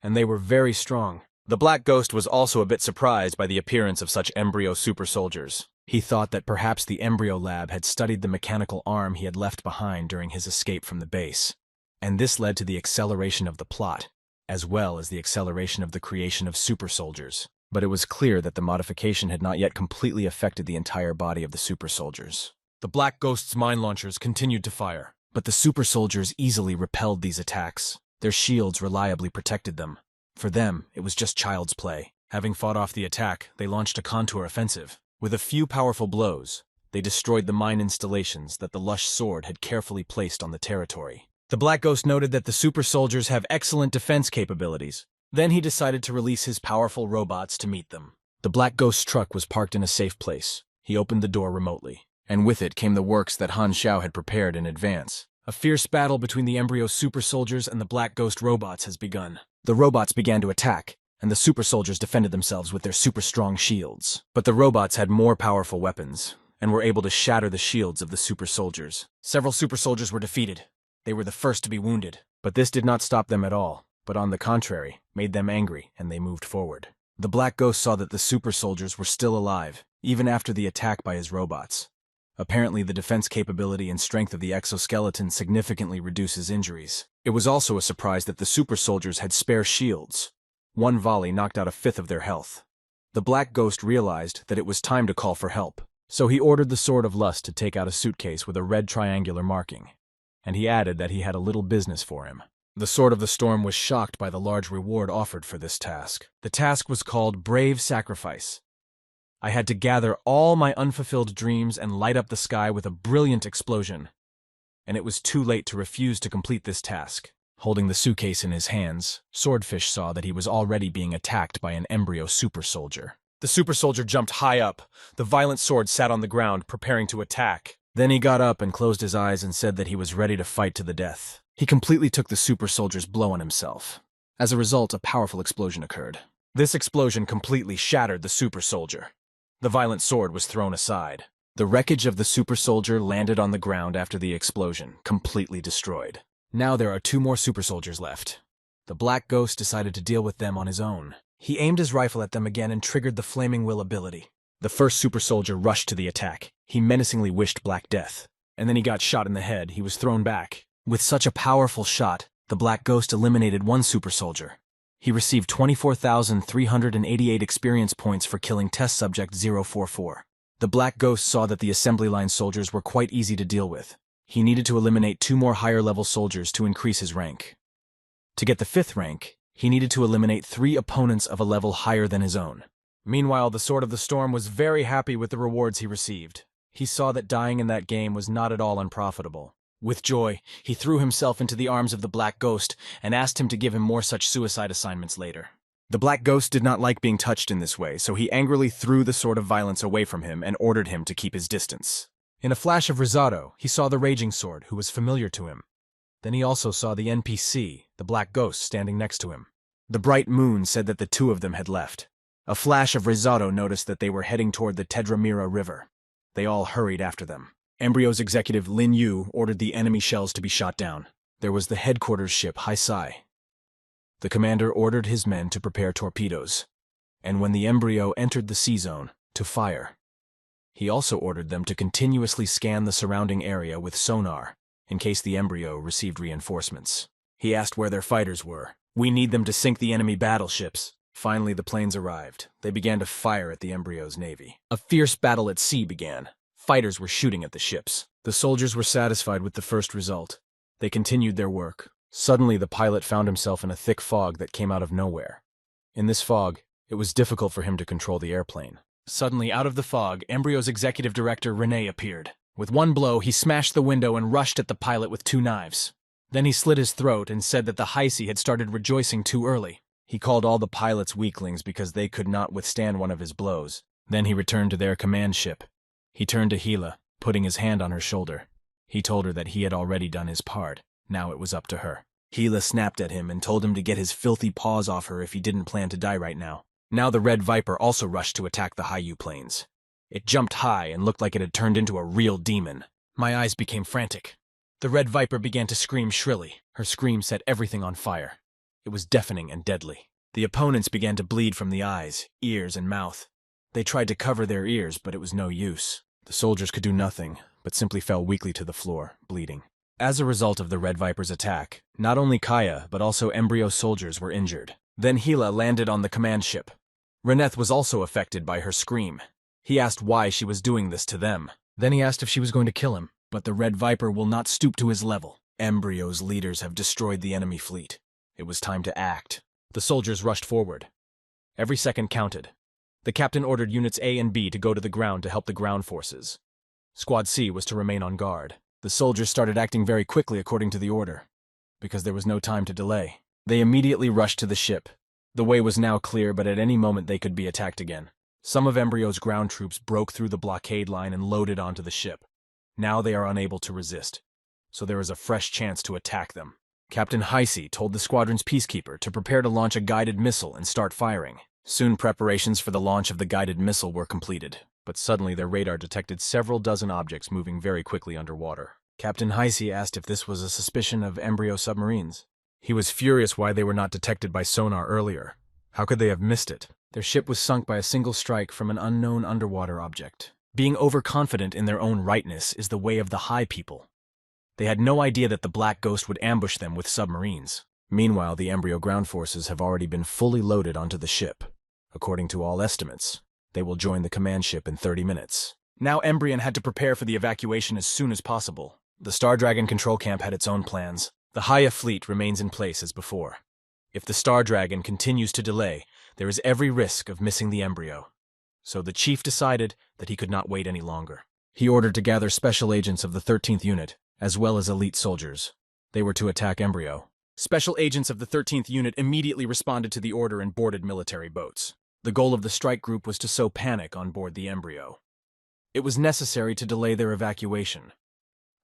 and they were very strong. The Black Ghost was also a bit surprised by the appearance of such Embryo super soldiers. He thought that perhaps the Embryo lab had studied the mechanical arm he had left behind during his escape from the base. And this led to the acceleration of the plot, as well as the acceleration of the creation of super soldiers. But it was clear that the modification had not yet completely affected the entire body of the super soldiers. The Black Ghost's mine launchers continued to fire, but the super soldiers easily repelled these attacks. Their shields reliably protected them. For them, it was just child's play. Having fought off the attack, they launched a contour offensive. With a few powerful blows, they destroyed the mine installations that the Lush Sword had carefully placed on the territory. The Black Ghost noted that the super soldiers have excellent defense capabilities. Then he decided to release his powerful robots to meet them. The Black Ghost's truck was parked in a safe place. He opened the door remotely, and with it came the works that Han Xiao had prepared in advance. A fierce battle between the Embryo super soldiers and the Black Ghost robots has begun. The robots began to attack, and the super soldiers defended themselves with their super strong shields. But the robots had more powerful weapons, and were able to shatter the shields of the super soldiers. Several super soldiers were defeated. They were the first to be wounded, but this did not stop them at all, but on the contrary, made them angry, and they moved forward. The Black Ghost saw that the super soldiers were still alive, even after the attack by his robots. Apparently, the defense capability and strength of the exoskeleton significantly reduces injuries. It was also a surprise that the super soldiers had spare shields. One volley knocked out a fifth of their health. The Black Ghost realized that it was time to call for help, so he ordered the Sword of Lust to take out a suitcase with a red triangular marking, and he added that he had a little business for him. The Sword of the Storm was shocked by the large reward offered for this task. The task was called Brave Sacrifice. I had to gather all my unfulfilled dreams and light up the sky with a brilliant explosion. And it was too late to refuse to complete this task. Holding the suitcase in his hands, Swordfish saw that he was already being attacked by an embryo super soldier. The super soldier jumped high up. The violent sword sat on the ground, preparing to attack. Then he got up and closed his eyes and said that he was ready to fight to the death. He completely took the super soldier's blow on himself. As a result, a powerful explosion occurred. This explosion completely shattered the super soldier. The violent sword was thrown aside. The wreckage of the super soldier landed on the ground after the explosion, completely destroyed. Now there are 2 more super soldiers left. The Black Ghost decided to deal with them on his own. He aimed his rifle at them again and triggered the Flaming Will ability. The first super soldier rushed to the attack. He menacingly wished Black Death. And then he got shot in the head. He was thrown back. With such a powerful shot, the Black Ghost eliminated 1 super soldier. He received 24,388 experience points for killing test subject 044. The Black Ghost saw that the assembly line soldiers were quite easy to deal with. He needed to eliminate 2 more higher-level soldiers to increase his rank. To get the 5th rank, he needed to eliminate 3 opponents of a level higher than his own. Meanwhile, the Sword of the Storm was very happy with the rewards he received. He saw that dying in that game was not at all unprofitable. With joy, he threw himself into the arms of the Black Ghost and asked him to give him more such suicide assignments later. The Black Ghost did not like being touched in this way, so he angrily threw the Sword of Violence away from him and ordered him to keep his distance. In a flash of risotto, he saw the Raging Sword, who was familiar to him. Then he also saw the NPC, the Black Ghost, standing next to him. The bright moon said that the 2 of them had left. A flash of risotto noticed that they were heading toward the Tedramira River. They all hurried after them. Embryo's executive Lin Yu ordered the enemy shells to be shot down. There was the headquarters ship Haisai. The commander ordered his men to prepare torpedoes, and when the embryo entered the sea zone, to fire. He also ordered them to continuously scan the surrounding area with sonar, in case the embryo received reinforcements. He asked where their fighters were. "We need them to sink the enemy battleships." Finally, the planes arrived. They began to fire at the embryo's navy. A fierce battle at sea began. Fighters were shooting at the ships. The soldiers were satisfied with the first result. They continued their work. Suddenly, the pilot found himself in a thick fog that came out of nowhere. In this fog, it was difficult for him to control the airplane. Suddenly, out of the fog, Embryo's executive director, Rene, appeared. With one blow, he smashed the window and rushed at the pilot with 2 knives. Then he slit his throat and said that the Heisei had started rejoicing too early. He called all the pilots weaklings because they could not withstand one of his blows. Then he returned to their command ship. He turned to Gila, putting his hand on her shoulder. He told her that he had already done his part. Now it was up to her. Gila snapped at him and told him to get his filthy paws off her if he didn't plan to die right now. Now the Red Viper also rushed to attack the Haiyu planes. It jumped high and looked like it had turned into a real demon. My eyes became frantic. The Red Viper began to scream shrilly. Her scream set everything on fire. It was deafening and deadly. The opponents began to bleed from the eyes, ears, and mouth. They tried to cover their ears, but it was no use. The soldiers could do nothing, but simply fell weakly to the floor, bleeding. As a result of the Red Viper's attack, not only Kaya, but also Embryo soldiers were injured. Then Gila landed on the command ship. Reneth was also affected by her scream. He asked why she was doing this to them. Then he asked if she was going to kill him, but the Red Viper will not stoop to his level. Embryo's leaders have destroyed the enemy fleet. It was time to act. The soldiers rushed forward. Every second counted. The captain ordered Units A and B to go to the ground to help the ground forces. Squad C was to remain on guard. The soldiers started acting very quickly according to the order, because there was no time to delay. They immediately rushed to the ship. The way was now clear, but at any moment they could be attacked again. Some of Embryo's ground troops broke through the blockade line and loaded onto the ship. Now they are unable to resist, so there is a fresh chance to attack them. Captain Heisei told the squadron's peacekeeper to prepare to launch a guided missile and start firing. Soon preparations for the launch of the guided missile were completed, but suddenly their radar detected several dozen objects moving very quickly underwater. Captain Heisei asked if this was a suspicion of Embryo submarines. He was furious why they were not detected by sonar earlier. How could they have missed it? Their ship was sunk by a single strike from an unknown underwater object. Being overconfident in their own rightness is the way of the high people. They had no idea that the Black Ghost would ambush them with submarines. Meanwhile, the Embryo ground forces have already been fully loaded onto the ship. According to all estimates, they will join the command ship in 30 minutes. Now Embryon had to prepare for the evacuation as soon as possible. The Star Dragon control camp had its own plans. The Haya fleet remains in place as before. If the Star Dragon continues to delay, there is every risk of missing the embryo. So the chief decided that he could not wait any longer. He ordered to gather special agents of the 13th Unit, as well as elite soldiers. They were to attack embryo. Special agents of the 13th Unit immediately responded to the order and boarded military boats. The goal of the strike group was to sow panic on board the embryo. It was necessary to delay their evacuation.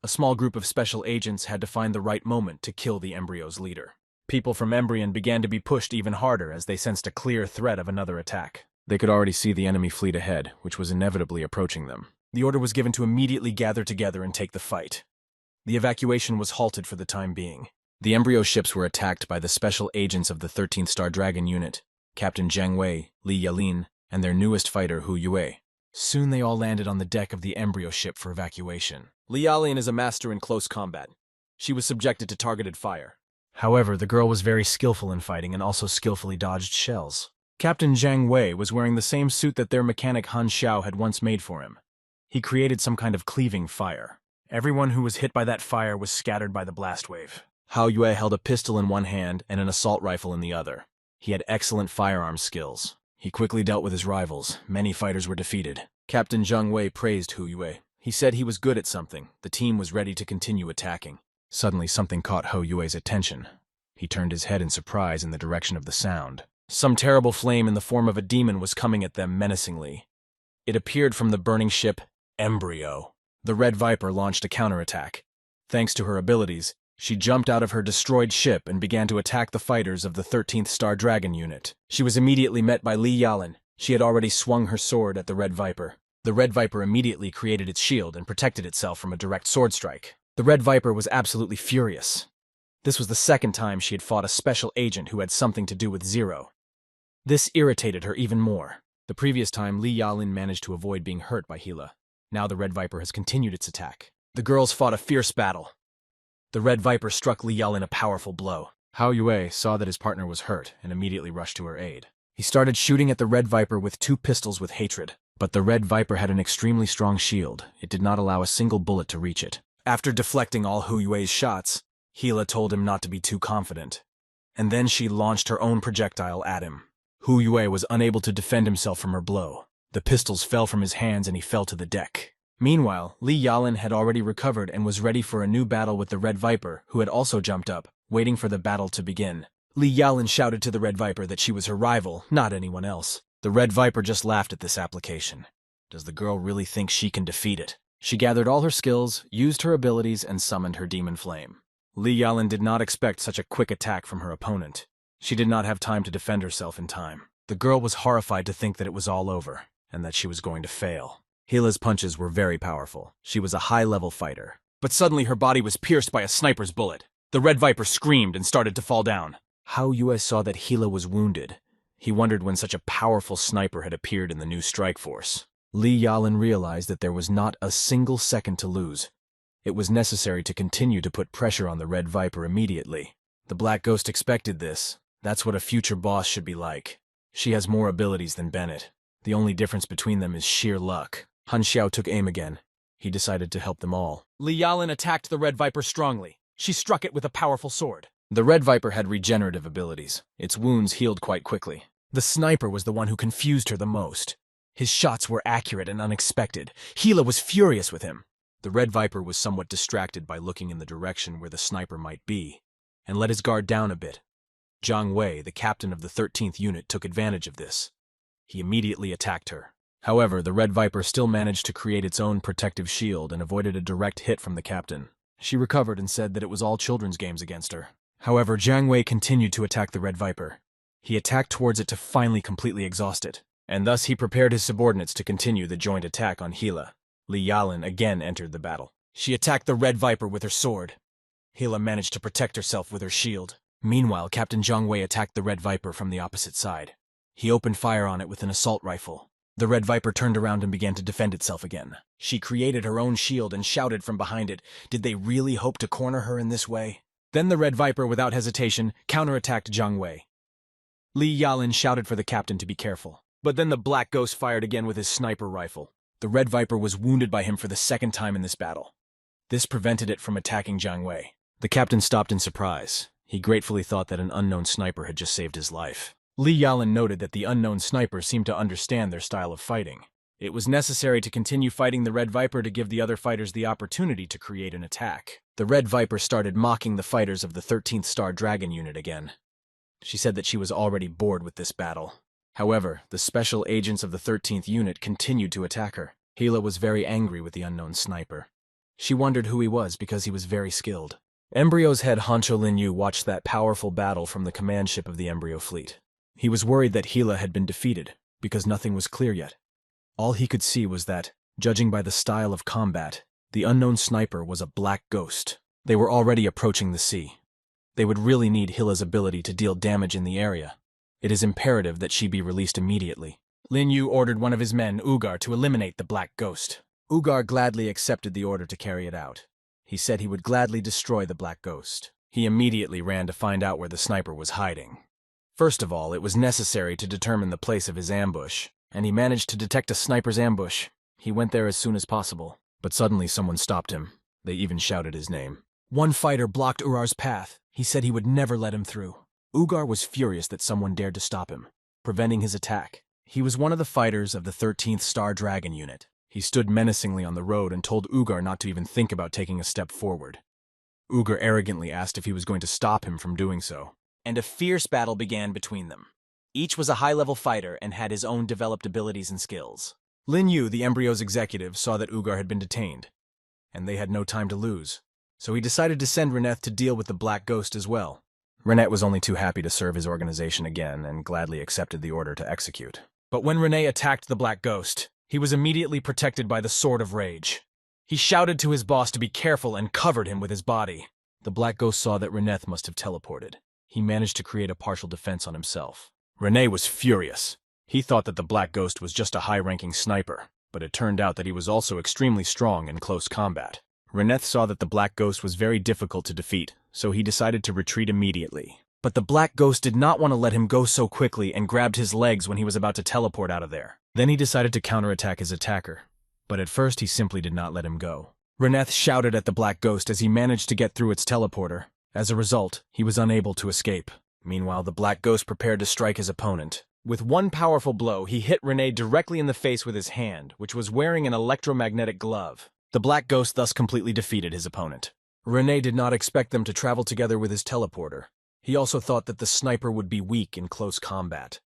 A small group of special agents had to find the right moment to kill the embryo's leader. People from Embryon began to be pushed even harder as they sensed a clear threat of another attack. They could already see the enemy fleet ahead, which was inevitably approaching them. The order was given to immediately gather together and take the fight. The evacuation was halted for the time being. The embryo ships were attacked by the special agents of the 13th Star Dragon Unit, Captain Jiang Wei, Li Yalin, and their newest fighter Hu Yue. Soon they all landed on the deck of the embryo ship for evacuation. Li Yalin is a master in close combat. She was subjected to targeted fire. However, the girl was very skillful in fighting and also skillfully dodged shells. Captain Jiang Wei was wearing the same suit that their mechanic Han Xiao had once made for him. He created some kind of cleaving fire. Everyone who was hit by that fire was scattered by the blast wave. Hao Yue held a pistol in one hand and an assault rifle in the other. He had excellent firearms skills. He quickly dealt with his rivals. Many fighters were defeated. Captain Jiang Wei praised Hu Yue. He said he was good at something. The team was ready to continue attacking. Suddenly, something caught Hu Yue's attention. He turned his head in surprise in the direction of the sound. Some terrible flame in the form of a demon was coming at them menacingly. It appeared from the burning ship, Embryo. The Red Viper launched a counterattack. Thanks to her abilities, she jumped out of her destroyed ship and began to attack the fighters of the 13th Star Dragon Unit. She was immediately met by Li Yalin. She had already swung her sword at the Red Viper. The Red Viper immediately created its shield and protected itself from a direct sword strike. The Red Viper was absolutely furious. This was the second time she had fought a special agent who had something to do with Zero. This irritated her even more. The previous time, Li Yalin managed to avoid being hurt by Hila. Now the Red Viper has continued its attack. The girls fought a fierce battle. The Red Viper struck Li Yalin a powerful blow. Hao Yue saw that his partner was hurt and immediately rushed to her aid. He started shooting at the Red Viper with 2 pistols with hatred. But the Red Viper had an extremely strong shield. It did not allow a single bullet to reach it. After deflecting all Hu Yue's shots, Hila told him not to be too confident. And then she launched her own projectile at him. Hu Yue was unable to defend himself from her blow. The pistols fell from his hands and he fell to the deck. Meanwhile, Li Yalin had already recovered and was ready for a new battle with the Red Viper, who had also jumped up, waiting for the battle to begin. Li Yalin shouted to the Red Viper that she was her rival, not anyone else. The Red Viper just laughed at this application. Does the girl really think she can defeat it? She gathered all her skills, used her abilities, and summoned her demon flame. Li Yalin did not expect such a quick attack from her opponent. She did not have time to defend herself in time. The girl was horrified to think that it was all over, and that she was going to fail. Hila's punches were very powerful. She was a high-level fighter. But suddenly her body was pierced by a sniper's bullet. The Red Viper screamed and started to fall down. Hao Yue saw that Hila was wounded. He wondered when such a powerful sniper had appeared in the new strike force. Li Yalin realized that there was not a single second to lose. It was necessary to continue to put pressure on the Red Viper immediately. The Black Ghost expected this. That's what a future boss should be like. She has more abilities than Bennett. The only difference between them is sheer luck. Han Xiao took aim again. He decided to help them all. Li Yalin attacked the Red Viper strongly. She struck it with a powerful sword. The Red Viper had regenerative abilities. Its wounds healed quite quickly. The sniper was the one who confused her the most. His shots were accurate and unexpected. Hila was furious with him. The Red Viper was somewhat distracted by looking in the direction where the sniper might be, and let his guard down a bit. Jiang Wei, the captain of the 13th Unit, took advantage of this. He immediately attacked her. However, the Red Viper still managed to create its own protective shield and avoided a direct hit from the captain. She recovered and said that it was all children's games against her. However, Jiang Wei continued to attack the Red Viper. He attacked towards it to finally completely exhaust it, and thus he prepared his subordinates to continue the joint attack on Hila. Li Yalin again entered the battle. She attacked the Red Viper with her sword. Hila managed to protect herself with her shield. Meanwhile, Captain Jiang Wei attacked the Red Viper from the opposite side. He opened fire on it with an assault rifle. The Red Viper turned around and began to defend itself again. She created her own shield and shouted from behind it, did they really hope to corner her in this way? Then the Red Viper, without hesitation, counterattacked Jiang Wei. Li Yalin shouted for the captain to be careful. But then the Black Ghost fired again with his sniper rifle. The Red Viper was wounded by him for the second time in this battle. This prevented it from attacking Jiang Wei. The captain stopped in surprise. He gratefully thought that an unknown sniper had just saved his life. Li Yalan noted that the unknown sniper seemed to understand their style of fighting. It was necessary to continue fighting the Red Viper to give the other fighters the opportunity to create an attack. The Red Viper started mocking the fighters of the 13th Star Dragon Unit again. She said that she was already bored with this battle. However, the special agents of the 13th Unit continued to attack her. Hila was very angry with the unknown sniper. She wondered who he was because he was very skilled. Embryo's head Honcho Lin Yu watched that powerful battle from the command ship of the Embryo fleet. He was worried that Hila had been defeated, because nothing was clear yet. All he could see was that, judging by the style of combat, the unknown sniper was a black ghost. They were already approaching the sea. They would really need Hila's ability to deal damage in the area. It is imperative that she be released immediately. Lin Yu ordered one of his men, Ugar, to eliminate the black ghost. Ugar gladly accepted the order to carry it out. He said he would gladly destroy the black ghost. He immediately ran to find out where the sniper was hiding. First of all, it was necessary to determine the place of his ambush, and he managed to detect a sniper's ambush. He went there as soon as possible, but suddenly someone stopped him. They even shouted his name. One fighter blocked Urar's path. He said he would never let him through. Ugar was furious that someone dared to stop him, preventing his attack. He was one of the fighters of the 13th Star Dragon Unit. He stood menacingly on the road and told Ugar not to even think about taking a step forward. Ugar arrogantly asked if he was going to stop him from doing so, and a fierce battle began between them. Each was a high-level fighter and had his own developed abilities and skills. Lin Yu, the Embryo's executive, saw that Ugar had been detained, and they had no time to lose. So he decided to send Reneth to deal with the Black Ghost as well. Reneth was only too happy to serve his organization again and gladly accepted the order to execute. But when Reneth attacked the Black Ghost, he was immediately protected by the Sword of Rage. He shouted to his boss to be careful and covered him with his body. The Black Ghost saw that Reneth must have teleported. He managed to create a partial defense on himself. Reneth was furious. He thought that the Black Ghost was just a high-ranking sniper, but it turned out that he was also extremely strong in close combat. Reneth saw that the Black Ghost was very difficult to defeat, so he decided to retreat immediately. But the Black Ghost did not want to let him go so quickly and grabbed his legs when he was about to teleport out of there. Then he decided to counterattack his attacker, but at first he simply did not let him go. Reneth shouted at the Black Ghost as he managed to get through its teleporter. As a result, he was unable to escape. Meanwhile, the Black Ghost prepared to strike his opponent. With one powerful blow, he hit Reneth directly in the face with his hand, which was wearing an electromagnetic glove. The Black Ghost thus completely defeated his opponent. Reneth did not expect them to travel together with his teleporter. He also thought that the sniper would be weak in close combat.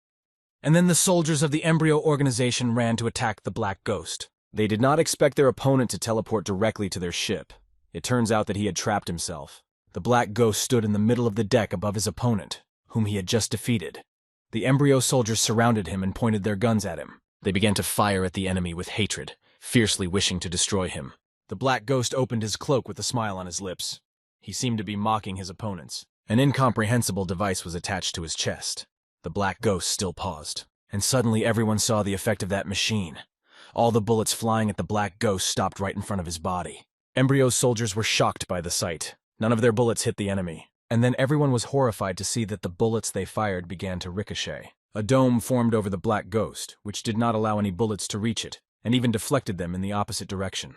And then the soldiers of the Embryo organization ran to attack the Black Ghost. They did not expect their opponent to teleport directly to their ship. It turns out that he had trapped himself. The Black Ghost stood in the middle of the deck above his opponent, whom he had just defeated. The Embryo soldiers surrounded him and pointed their guns at him. They began to fire at the enemy with hatred, fiercely wishing to destroy him. The Black Ghost opened his cloak with a smile on his lips. He seemed to be mocking his opponents. An incomprehensible device was attached to his chest. The Black Ghost still paused, and suddenly everyone saw the effect of that machine. All the bullets flying at the Black Ghost stopped right in front of his body. Embryo's soldiers were shocked by the sight. None of their bullets hit the enemy, and then everyone was horrified to see that the bullets they fired began to ricochet. A dome formed over the Black Ghost, which did not allow any bullets to reach it, and even deflected them in the opposite direction.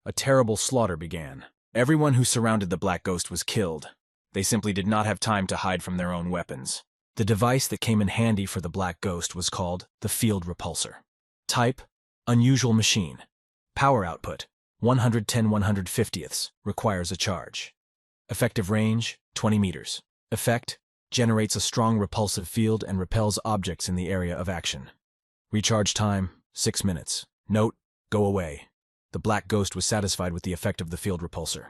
A terrible slaughter began. Everyone who surrounded the Black Ghost was killed. They simply did not have time to hide from their own weapons. The device that came in handy for the Black Ghost was called the Field Repulsor. Type: unusual machine. Power output: 110/150ths, requires a charge. Effective range: 20 meters. Effect: generates a strong repulsive field and repels objects in the area of action. Recharge time: 6 minutes. Note: go away. The Black Ghost was satisfied with the effect of the Field Repulsor.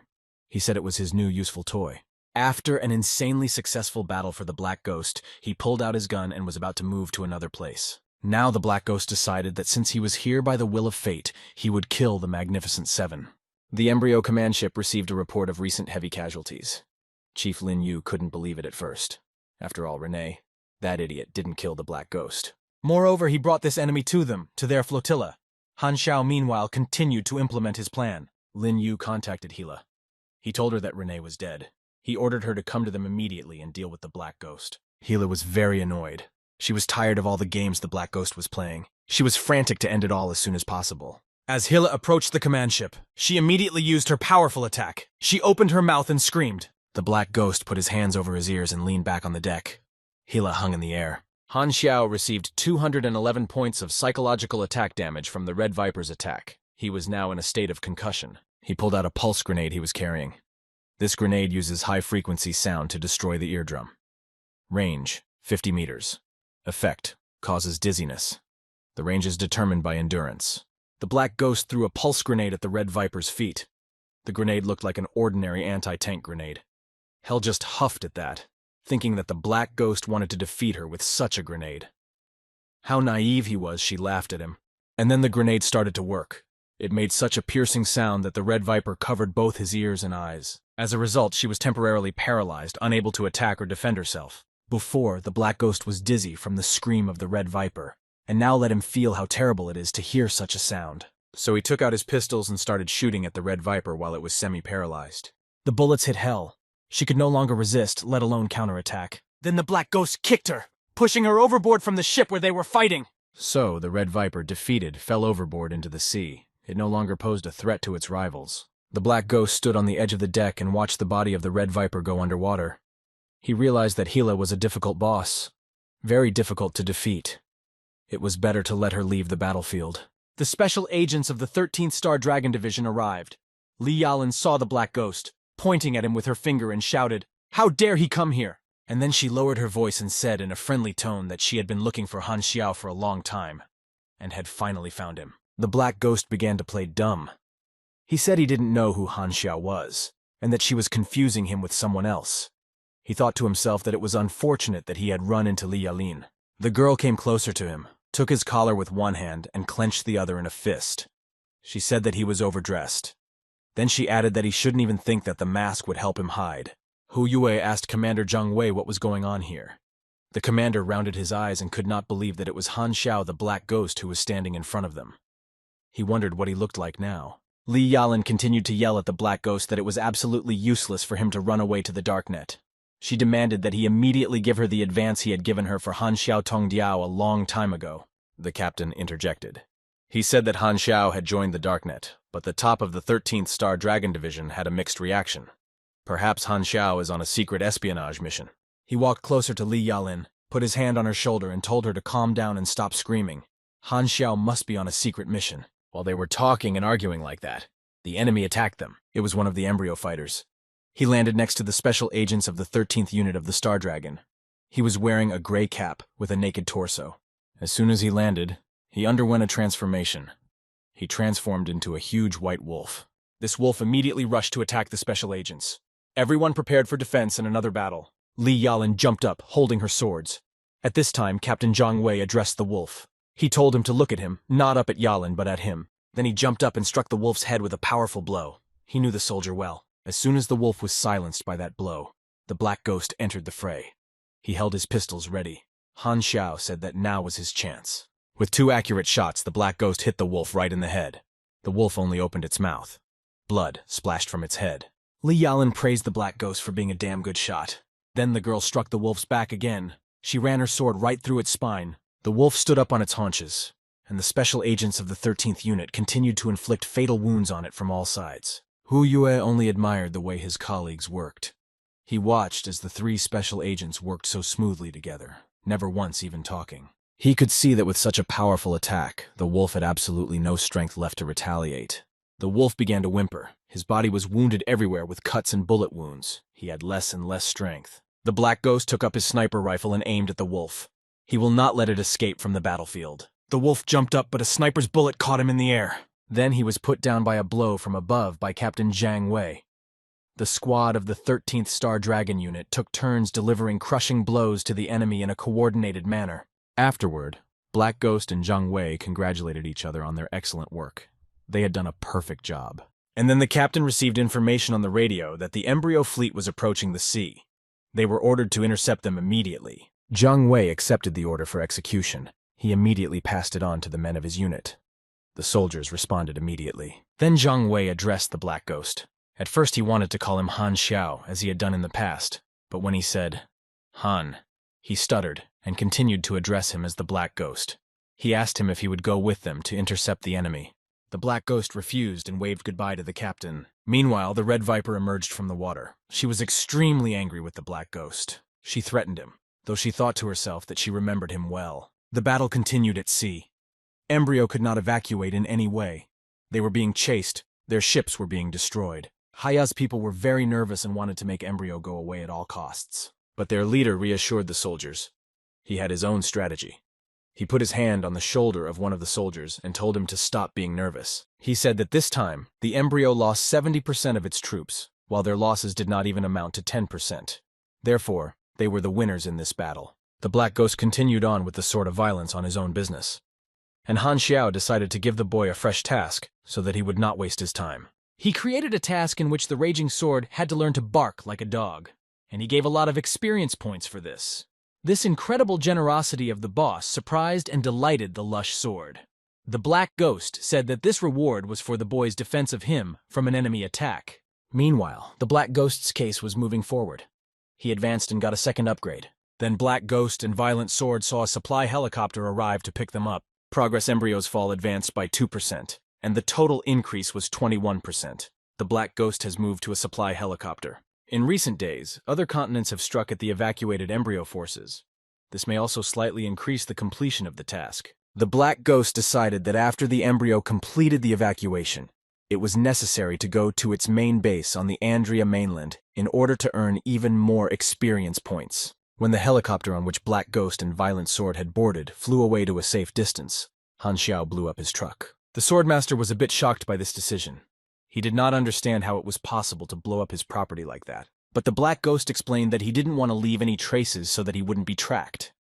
He said it was his new useful toy. After an insanely successful battle for the Black Ghost, he pulled out his gun and was about to move to another place. Now the Black Ghost decided that since he was here by the will of fate, he would kill the Magnificent Seven. The Embryo command ship received a report of recent heavy casualties. Chief Lin Yu couldn't believe it at first. After all, Reneth, that idiot, didn't kill the Black Ghost. Moreover, he brought this enemy to them, to their flotilla. Han Xiao, meanwhile, continued to implement his plan. Lin Yu contacted Hila. He told her that Reneth was dead. He ordered her to come to them immediately and deal with the Black Ghost. Hila was very annoyed. She was tired of all the games the Black Ghost was playing. She was frantic to end it all as soon as possible. As Hila approached the command ship, she immediately used her powerful attack. She opened her mouth and screamed. The Black Ghost put his hands over his ears and leaned back on the deck. Hila hung in the air. Han Xiao received 211 points of psychological attack damage from the Red Viper's attack. He was now in a state of concussion. He pulled out a pulse grenade he was carrying. This grenade uses high-frequency sound to destroy the eardrum. Range, 50 meters. Effect, causes dizziness. The range is determined by endurance. The Black Ghost threw a pulse grenade at the Red Viper's feet. The grenade looked like an ordinary anti-tank grenade. Hell just huffed at that, thinking that the Black Ghost wanted to defeat her with such a grenade. How naive he was, she laughed at him. And then the grenade started to work. It made such a piercing sound that the Red Viper covered both his ears and eyes. As a result, she was temporarily paralyzed, unable to attack or defend herself. Before, the Black Ghost was dizzy from the scream of the Red Viper, and now let him feel how terrible it is to hear such a sound. So he took out his pistols and started shooting at the Red Viper while it was semi-paralyzed. The bullets hit Hell. She could no longer resist, let alone counterattack. Then the Black Ghost kicked her, pushing her overboard from the ship where they were fighting. So the Red Viper, defeated, fell overboard into the sea. It no longer posed a threat to its rivals. The Black Ghost stood on the edge of the deck and watched the body of the Red Viper go underwater. He realized that Hila was a difficult boss. Very difficult to defeat. It was better to let her leave the battlefield. The special agents of the 13th Star Dragon Division arrived. Li Yalin saw the Black Ghost, pointing at him with her finger, and shouted, "How dare he come here?" And then she lowered her voice and said in a friendly tone that she had been looking for Han Xiao for a long time, and had finally found him. The Black Ghost began to play dumb. He said he didn't know who Han Xiao was, and that she was confusing him with someone else. He thought to himself that it was unfortunate that he had run into Li Yalin. The girl came closer to him, took his collar with one hand, and clenched the other in a fist. She said that he was overdressed. Then she added that he shouldn't even think that the mask would help him hide. Hu Yue asked Commander Zhang Wei what was going on here. The commander rounded his eyes and could not believe that it was Han Xiao, the Black Ghost, who was standing in front of them. He wondered what he looked like now. Li Yalin continued to yell at the Black Ghost that it was absolutely useless for him to run away to the Darknet. She demanded that he immediately give her the advance he had given her for Han Xiao Tongdiao a long time ago. The captain interjected. He said that Han Xiao had joined the Darknet, but the top of the 13th Star Dragon Division had a mixed reaction. Perhaps Han Xiao is on a secret espionage mission. He walked closer to Li Yalin, put his hand on her shoulder, and told her to calm down and stop screaming. Han Xiao must be on a secret mission. While they were talking and arguing like that, the enemy attacked them. It was one of the embryo fighters. He landed next to the special agents of the 13th unit of the Star Dragon. He was wearing a gray cap with a naked torso. As soon as he landed, he underwent a transformation. He transformed into a huge white wolf. This wolf immediately rushed to attack the special agents. Everyone prepared for defense in another battle. Li Yalin jumped up, holding her swords. At this time, Captain Zhang Wei addressed the wolf. He told him to look at him, not up at Yalin, but at him. Then he jumped up and struck the wolf's head with a powerful blow. He knew the soldier well. As soon as the wolf was silenced by that blow, the Black Ghost entered the fray. He held his pistols ready. Han Xiao said that now was his chance. With 2 accurate shots, the Black Ghost hit the wolf right in the head. The wolf only opened its mouth. Blood splashed from its head. Li Yalin praised the Black Ghost for being a damn good shot. Then the girl struck the wolf's back again. She ran her sword right through its spine. The wolf stood up on its haunches, and the special agents of the 13th unit continued to inflict fatal wounds on it from all sides. Hu Yue only admired the way his colleagues worked. He watched as the 3 special agents worked so smoothly together, never once even talking. He could see that with such a powerful attack, the wolf had absolutely no strength left to retaliate. The wolf began to whimper. His body was wounded everywhere with cuts and bullet wounds. He had less and less strength. The Black Ghost took up his sniper rifle and aimed at the wolf. He will not let it escape from the battlefield. The wolf jumped up, but a sniper's bullet caught him in the air. Then he was put down by a blow from above by Captain Zhang Wei. The squad of the 13th Star Dragon Unit took turns delivering crushing blows to the enemy in a coordinated manner. Afterward, Black Ghost and Zhang Wei congratulated each other on their excellent work. They had done a perfect job. And then the captain received information on the radio that the embryo fleet was approaching the sea. They were ordered to intercept them immediately. Zhang Wei accepted the order for execution. He immediately passed it on to the men of his unit. The soldiers responded immediately. Then Zhang Wei addressed the Black Ghost. At first he wanted to call him Han Xiao, as he had done in the past, but when he said, Han, he stuttered and continued to address him as the Black Ghost. He asked him if he would go with them to intercept the enemy. The Black Ghost refused and waved goodbye to the captain. Meanwhile, the Red Viper emerged from the water. She was extremely angry with the Black Ghost. She threatened him, though she thought to herself that she remembered him well. The battle continued at sea. Embryo could not evacuate in any way. They were being chased. Their ships were being destroyed. Haya's people were very nervous and wanted to make Embryo go away at all costs. But their leader reassured the soldiers. He had his own strategy. He put his hand on the shoulder of one of the soldiers and told him to stop being nervous. He said that this time, the Embryo lost 70% of its troops, while their losses did not even amount to 10%. Therefore, they were the winners in this battle. The Black Ghost continued on with the sword of violence on his own business. And Han Xiao decided to give the boy a fresh task so that he would not waste his time. He created a task in which the Raging Sword had to learn to bark like a dog, and he gave a lot of experience points for this. This incredible generosity of the boss surprised and delighted the lush sword. The Black Ghost said that this reward was for the boy's defense of him from an enemy attack. Meanwhile, the Black Ghost's case was moving forward. He advanced and got a second upgrade. Then Black Ghost and Violent Sword saw a supply helicopter arrive to pick them up. Progress Embryo's fall advanced by 2%, and the total increase was 21%. The Black Ghost has moved to a supply helicopter. In recent days, other continents have struck at the evacuated Embryo forces. This may also slightly increase the completion of the task. The Black Ghost decided that after the Embryo completed the evacuation, it was necessary to go to its main base on the Andria mainland in order to earn even more experience points. When the helicopter on which Black Ghost and Violent Sword had boarded flew away to a safe distance, Han Xiao blew up his truck. The Swordmaster was a bit shocked by this decision. He did not understand how it was possible to blow up his property like that. But the Black Ghost explained that he didn't want to leave any traces so that he wouldn't be tracked.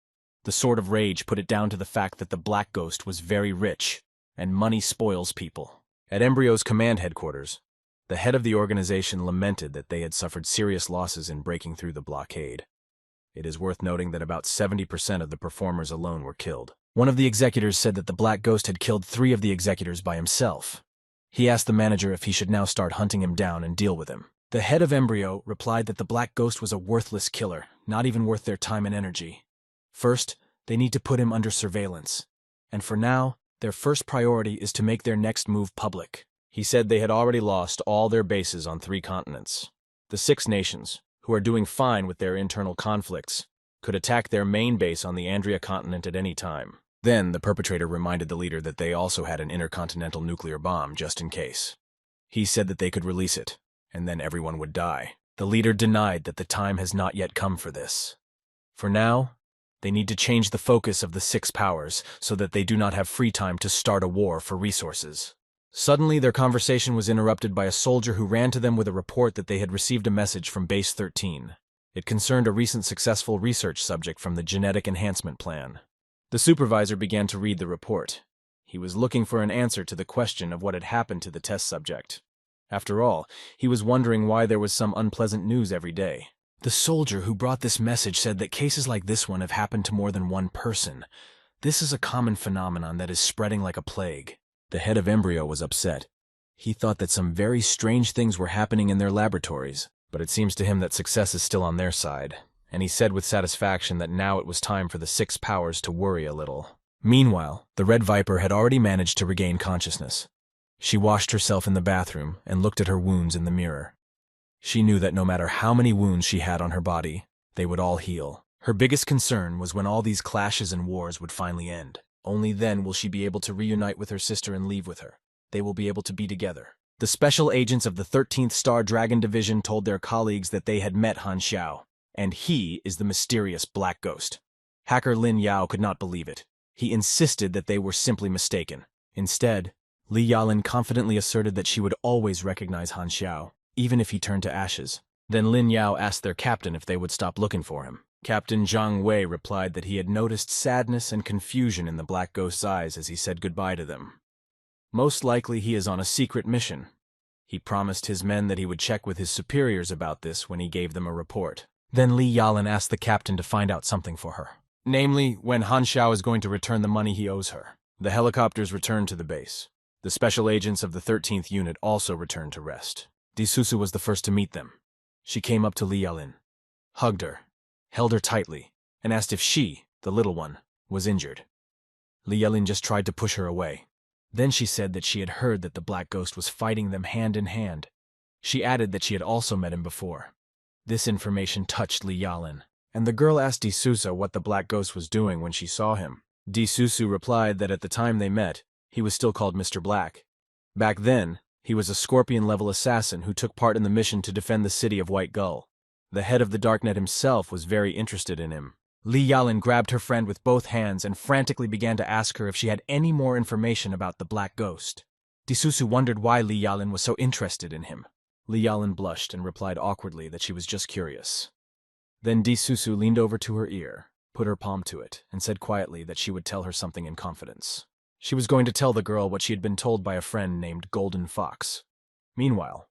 The Sword of Rage put it down to the fact that the Black Ghost was very rich, and money spoils people. At Embryo's command headquarters, the head of the organization lamented that they had suffered serious losses in breaking through the blockade. It is worth noting that about 70% of the performers alone were killed. One of the executors said that the Black Ghost had killed 3 of the executors by himself. He asked the manager if he should now start hunting him down and deal with him. The head of Embryo replied that the Black Ghost was a worthless killer, not even worth their time and energy. First, they need to put him under surveillance. And for now, their first priority is to make their next move public. He said they had already lost all their bases on 3 continents. The 6 nations, who are doing fine with their internal conflicts, could attack their main base on the Andria continent at any time. Then, the perpetrator reminded the leader that they also had an intercontinental nuclear bomb, just in case. He said that they could release it, and then everyone would die. The leader denied that the time has not yet come for this. For now, they need to change the focus of the 6 powers so that they do not have free time to start a war for resources. Suddenly, their conversation was interrupted by a soldier who ran to them with a report that they had received a message from Base 13. It concerned a recent successful research subject from the Genetic Enhancement Plan. The supervisor began to read the report. He was looking for an answer to the question of what had happened to the test subject. After all, he was wondering why there was some unpleasant news every day. The soldier who brought this message said that cases like this one have happened to more than one person. This is a common phenomenon that is spreading like a plague. The head of Embryo was upset. He thought that some very strange things were happening in their laboratories, but it seems to him that success is still on their side, and he said with satisfaction that now it was time for the 6 powers to worry a little. Meanwhile, the Red Viper had already managed to regain consciousness. She washed herself in the bathroom and looked at her wounds in the mirror. She knew that no matter how many wounds she had on her body, they would all heal. Her biggest concern was when all these clashes and wars would finally end. Only then will she be able to reunite with her sister and leave with her. They will be able to be together. The special agents of the 13th Star Dragon Division told their colleagues that they had met Han Xiao, and he is the mysterious Black Ghost. Hacker Lin Yao could not believe it. He insisted that they were simply mistaken. Instead, Li Yalin confidently asserted that she would always recognize Han Xiao, even if he turned to ashes. Then Lin Yao asked their captain if they would stop looking for him. Captain Zhang Wei replied that he had noticed sadness and confusion in the Black Ghost's eyes as he said goodbye to them. Most likely he is on a secret mission. He promised his men that he would check with his superiors about this when he gave them a report. Then Li Yalin asked the captain to find out something for her. Namely, when Han Xiao is going to return the money he owes her. The helicopters returned to the base. The special agents of the 13th unit also returned to rest. Disusu was the first to meet them. She came up to Li Yalin, hugged her, held her tightly, and asked if she, the little one, was injured. Li Yalin just tried to push her away. Then she said that she had heard that the Black Ghost was fighting them hand in hand. She added that she had also met him before. This information touched Li Yalin, and the girl asked Disusu what the Black Ghost was doing when she saw him. Disusu replied that at the time they met, he was still called Mr. Black. Back then, he was a Scorpion-level assassin who took part in the mission to defend the city of White Gull. The head of the Darknet himself was very interested in him. Li Yalin grabbed her friend with both hands and frantically began to ask her if she had any more information about the Black Ghost. Disusu wondered why Li Yalin was so interested in him. Li Yalin blushed and replied awkwardly that she was just curious. Then Disusu leaned over to her ear, put her palm to it, and said quietly that she would tell her something in confidence. She was going to tell the girl what she had been told by a friend named Golden Fox. Meanwhile,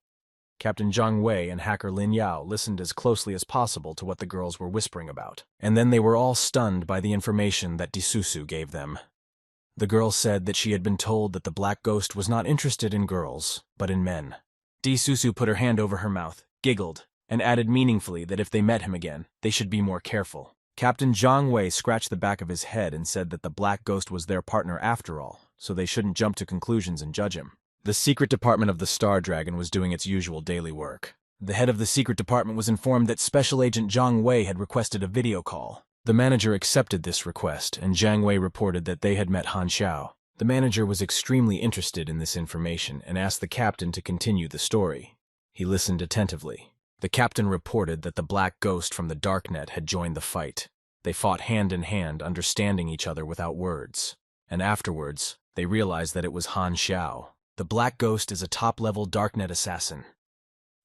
Captain Zhang Wei and hacker Lin Yao listened as closely as possible to what the girls were whispering about, and then they were all stunned by the information that Disusu gave them. The girl said that she had been told that the Black Ghost was not interested in girls, but in men. Disusu put her hand over her mouth, giggled, and added meaningfully that if they met him again, they should be more careful. Captain Zhang Wei scratched the back of his head and said that the Black Ghost was their partner after all, so they shouldn't jump to conclusions and judge him. The secret department of the Star Dragon was doing its usual daily work. The head of the secret department was informed that Special Agent Zhang Wei had requested a video call. The manager accepted this request, and Zhang Wei reported that they had met Han Xiao. The manager was extremely interested in this information and asked the captain to continue the story. He listened attentively. The captain reported that the Black Ghost from the Darknet had joined the fight. They fought hand in hand, understanding each other without words. And afterwards, they realized that it was Han Xiao. The Black Ghost is a top-level Darknet assassin.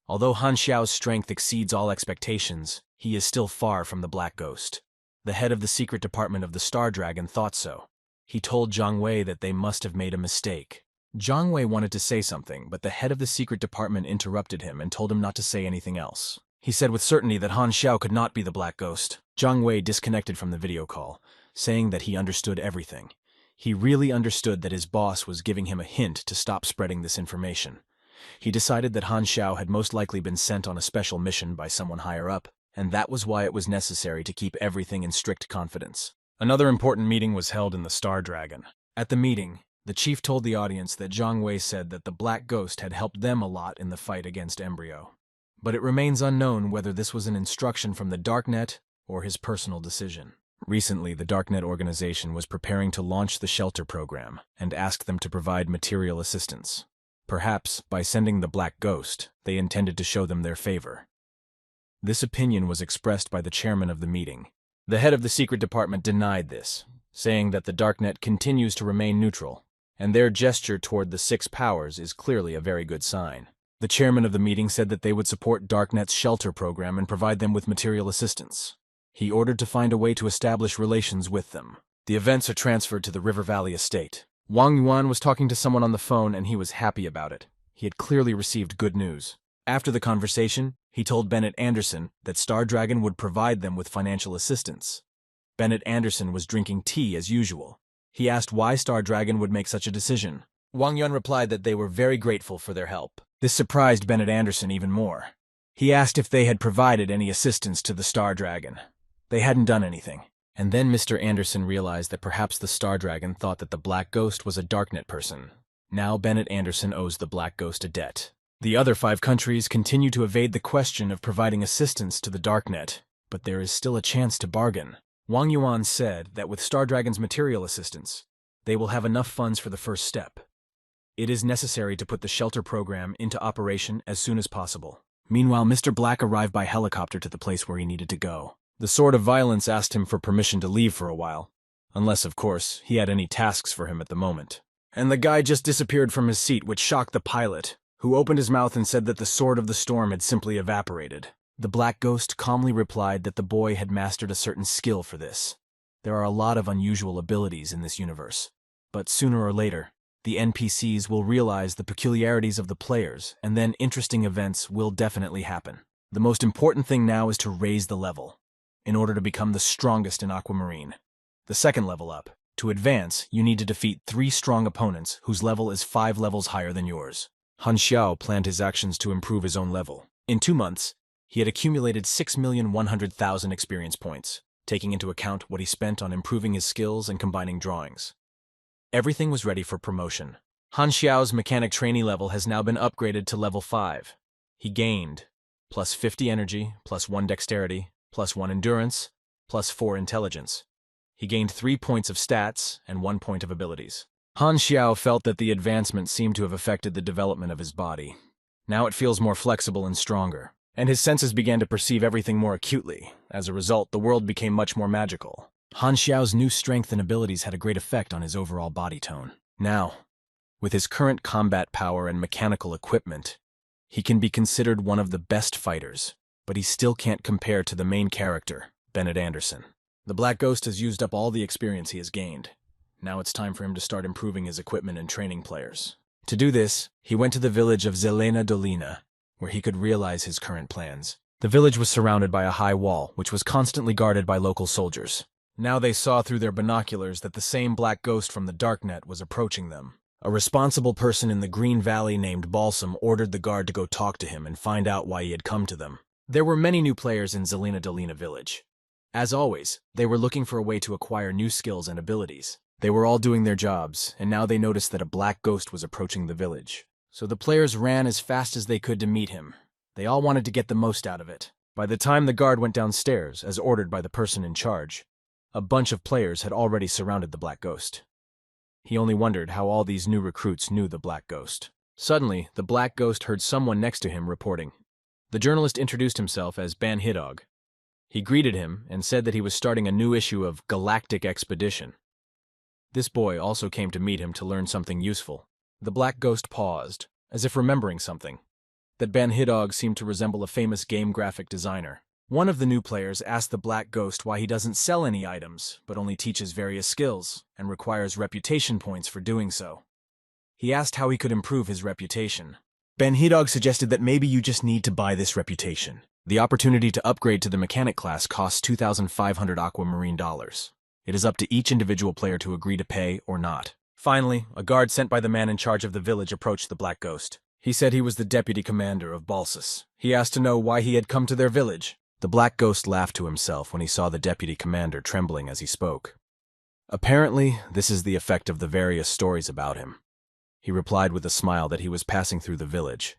Although Han Xiao's strength exceeds all expectations, he is still far from the Black Ghost. The head of the secret department of the Star Dragon thought so. He told Zhang Wei that they must have made a mistake. Zhang Wei wanted to say something, but the head of the secret department interrupted him and told him not to say anything else. He said with certainty that Han Xiao could not be the Black Ghost. Zhang Wei disconnected from the video call, saying that he understood everything. He really understood that his boss was giving him a hint to stop spreading this information. He decided that Han Xiao had most likely been sent on a special mission by someone higher up, and that was why it was necessary to keep everything in strict confidence. Another important meeting was held in the Star Dragon. At the meeting, the chief told the audience that Zhang Wei said that the Black Ghost had helped them a lot in the fight against Embryo. But it remains unknown whether this was an instruction from the Darknet or his personal decision. Recently, the Darknet organization was preparing to launch the shelter program and asked them to provide material assistance. Perhaps, by sending the Black Ghost, they intended to show them their favor. This opinion was expressed by the chairman of the meeting. The head of the secret department denied this, saying that the Darknet continues to remain neutral, and their gesture toward the Six Powers is clearly a very good sign. The chairman of the meeting said that they would support Darknet's shelter program and provide them with material assistance. He ordered to find a way to establish relations with them. The events are transferred to the River Valley estate. Wang Yuan was talking to someone on the phone and he was happy about it. He had clearly received good news. After the conversation, he told Bennett Anderson that Star Dragon would provide them with financial assistance. Bennett Anderson was drinking tea as usual. He asked why Star Dragon would make such a decision. Wang Yuan replied that they were very grateful for their help. This surprised Bennett Anderson even more. He asked if they had provided any assistance to the Star Dragon. They hadn't done anything. And then Mr. Anderson realized that perhaps the Star Dragon thought that the Black Ghost was a Darknet person. Now Bennett Anderson owes the Black Ghost a debt. The other 5 countries continue to evade the question of providing assistance to the Darknet, but there is still a chance to bargain. Wang Yuan said that with Star Dragon's material assistance, they will have enough funds for the first step. It is necessary to put the shelter program into operation as soon as possible. Meanwhile, Mr. Black arrived by helicopter to the place where he needed to go. The Sword of Violence asked him for permission to leave for a while, unless, of course, he had any tasks for him at the moment. And the guy just disappeared from his seat, which shocked the pilot, who opened his mouth and said that the Sword of the Storm had simply evaporated. The Black Ghost calmly replied that the boy had mastered a certain skill for this. There are a lot of unusual abilities in this universe, but sooner or later, the NPCs will realize the peculiarities of the players, and then interesting events will definitely happen. The most important thing now is to raise the level, in order to become the strongest in Aquamarine. The second level up. To advance, you need to defeat 3 strong opponents whose level is 5 levels higher than yours. Han Xiao planned his actions to improve his own level. In 2 months, he had accumulated 6,100,000 experience points, taking into account what he spent on improving his skills and combining drawings. Everything was ready for promotion. Han Xiao's mechanic trainee level has now been upgraded to level 5. He gained plus 50 energy, plus 1 dexterity, plus 1 endurance, plus 4 intelligence. He gained 3 points of stats and 1 point of abilities. Han Xiao felt that the advancement seemed to have affected the development of his body. Now it feels more flexible and stronger, and his senses began to perceive everything more acutely. As a result, the world became much more magical. Han Xiao's new strength and abilities had a great effect on his overall body tone. Now, with his current combat power and mechanical equipment, he can be considered one of the best fighters, but he still can't compare to the main character, Bennett Anderson. The Black Ghost has used up all the experience he has gained. Now it's time for him to start improving his equipment and training players. To do this, he went to the village of Zelena Dolina, where he could realize his current plans. The village was surrounded by a high wall, which was constantly guarded by local soldiers. Now they saw through their binoculars that the same Black Ghost from the Darknet was approaching them. A responsible person in the Green Valley named Balsam ordered the guard to go talk to him and find out why he had come to them. There were many new players in Zelena Dolina village. As always, they were looking for a way to acquire new skills and abilities. They were all doing their jobs, and now they noticed that a Black Ghost was approaching the village. So the players ran as fast as they could to meet him. They all wanted to get the most out of it. By the time the guard went downstairs, as ordered by the person in charge, a bunch of players had already surrounded the Black Ghost. He only wondered how all these new recruits knew the Black Ghost. Suddenly, the Black Ghost heard someone next to him reporting. The journalist introduced himself as Ban Hidog. He greeted him and said that he was starting a new issue of Galactic Expedition. This boy also came to meet him to learn something useful. The Black Ghost paused, as if remembering something. That Ban Hidog seemed to resemble a famous game graphic designer. One of the new players asked the Black Ghost why he doesn't sell any items, but only teaches various skills, and requires reputation points for doing so. He asked how he could improve his reputation. Ban Hidog suggested that maybe you just need to buy this reputation. The opportunity to upgrade to the mechanic class costs 2,500 aquamarine dollars. It is up to each individual player to agree to pay or not. Finally, a guard sent by the man in charge of the village approached the Black Ghost. He said he was the deputy commander of Balsas. He asked to know why he had come to their village. The Black Ghost laughed to himself when he saw the deputy commander trembling as he spoke. Apparently, this is the effect of the various stories about him. He replied with a smile that he was passing through the village.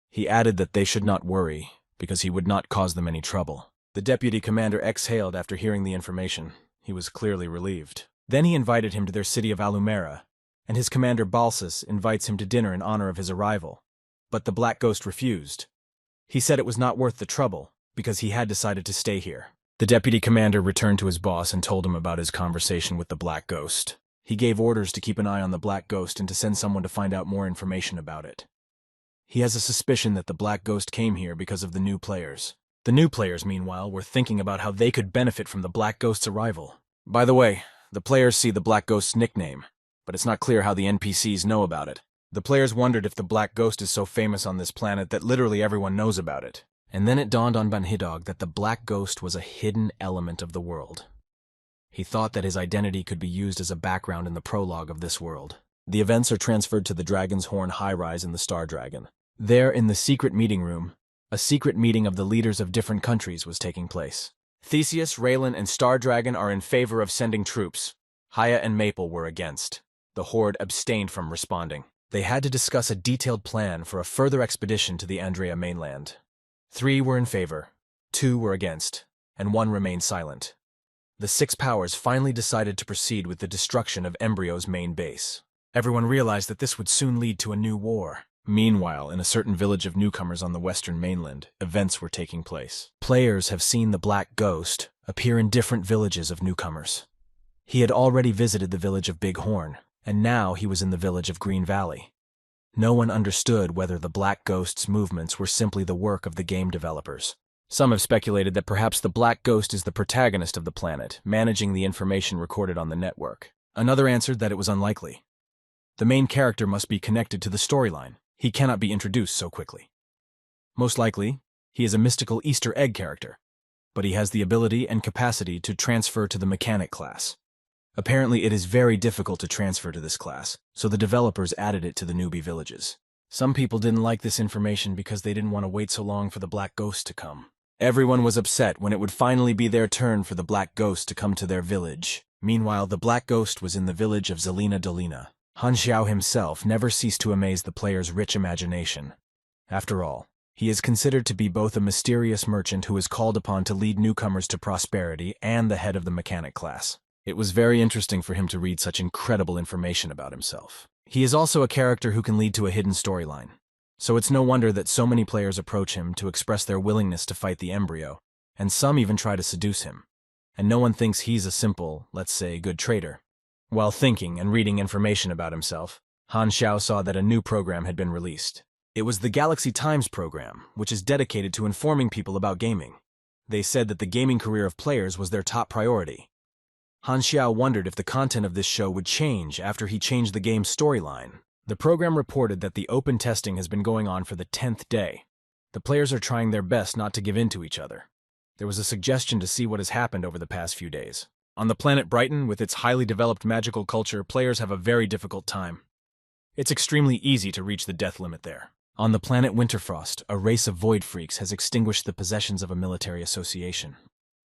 He added that they should not worry, because he would not cause them any trouble. The deputy commander exhaled after hearing the information. He was clearly relieved. Then he invited him to their city of Alumera, and his commander Balsas invites him to dinner in honor of his arrival. But the Black Ghost refused. He said it was not worth the trouble, because he had decided to stay here. The deputy commander returned to his boss and told him about his conversation with the Black Ghost. He gave orders to keep an eye on the Black Ghost and to send someone to find out more information about it. He has a suspicion that the Black Ghost came here because of the new players. The new players, meanwhile, were thinking about how they could benefit from the Black Ghost's arrival. By the way, the players see the Black Ghost's nickname, but it's not clear how the NPCs know about it. The players wondered if the Black Ghost is so famous on this planet that literally everyone knows about it. And then it dawned on Ban Hidog that the Black Ghost was a hidden element of the world. He thought that his identity could be used as a background in the prologue of this world. The events are transferred to the Dragon's Horn high-rise in the Star Dragon. There, in the secret meeting room, a secret meeting of the leaders of different countries was taking place. Theseus, Raylan, and Star Dragon are in favor of sending troops. Haya and Maple were against. The Horde abstained from responding. They had to discuss a detailed plan for a further expedition to the Andrea mainland. 3 were in favor, 2 were against, and 1 remained silent. The 6 powers finally decided to proceed with the destruction of Embryo's main base. Everyone realized that this would soon lead to a new war. Meanwhile, in a certain village of newcomers on the western mainland, events were taking place. Players have seen the Black Ghost appear in different villages of newcomers. He had already visited the village of Big Horn, and now he was in the village of Green Valley. No one understood whether the Black Ghost's movements were simply the work of the game developers. Some have speculated that perhaps the Black Ghost is the protagonist of the planet, managing the information recorded on the network. Another answered that it was unlikely. The main character must be connected to the storyline. He cannot be introduced so quickly. Most likely, he is a mystical Easter egg character, but he has the ability and capacity to transfer to the mechanic class. Apparently, it is very difficult to transfer to this class, so the developers added it to the newbie villages. Some people didn't like this information because they didn't want to wait so long for the Black Ghost to come. Everyone was upset when it would finally be their turn for the Black Ghost to come to their village. Meanwhile, the Black Ghost was in the village of Zelena Dolina. Han Xiao himself never ceased to amaze the player's rich imagination. After all, he is considered to be both a mysterious merchant who is called upon to lead newcomers to prosperity and the head of the mechanic class. It was very interesting for him to read such incredible information about himself. He is also a character who can lead to a hidden storyline. So it's no wonder that so many players approach him to express their willingness to fight the embryo, and some even try to seduce him. And no one thinks he's a simple, let's say, good trader. While thinking and reading information about himself, Han Xiao saw that a new program had been released. It was the Galaxy Times program, which is dedicated to informing people about gaming. They said that the gaming career of players was their top priority. Han Xiao wondered if the content of this show would change after he changed the game's storyline. The program reported that the open testing has been going on for the 10th day. The players are trying their best not to give in to each other. There was a suggestion to see what has happened over the past few days. On the planet Brighton, with its highly developed magical culture, players have a very difficult time. It's extremely easy to reach the death limit there. On the planet Winterfrost, a race of void freaks has extinguished the possessions of a military association.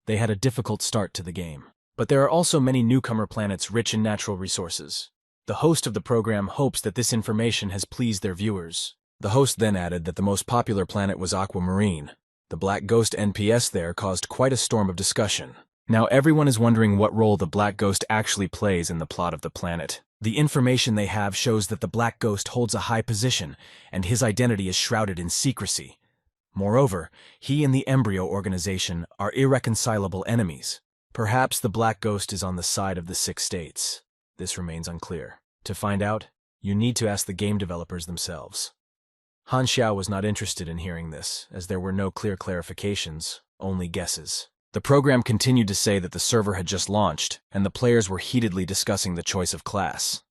They had a difficult start to the game. But there are also many newcomer planets rich in natural resources. The host of the program hopes that this information has pleased their viewers. The host then added that the most popular planet was Aquamarine. The Black Ghost NPS there caused quite a storm of discussion. Now everyone is wondering what role the Black Ghost actually plays in the plot of the planet. The information they have shows that the Black Ghost holds a high position, and his identity is shrouded in secrecy. Moreover, he and the Embryo organization are irreconcilable enemies. Perhaps the Black Ghost is on the side of the Six States. This remains unclear. To find out, you need to ask the game developers themselves. Han Xiao was not interested in hearing this, as there were no clear clarifications, only guesses. The program continued to say that the server had just launched, and the players were heatedly discussing the choice of class.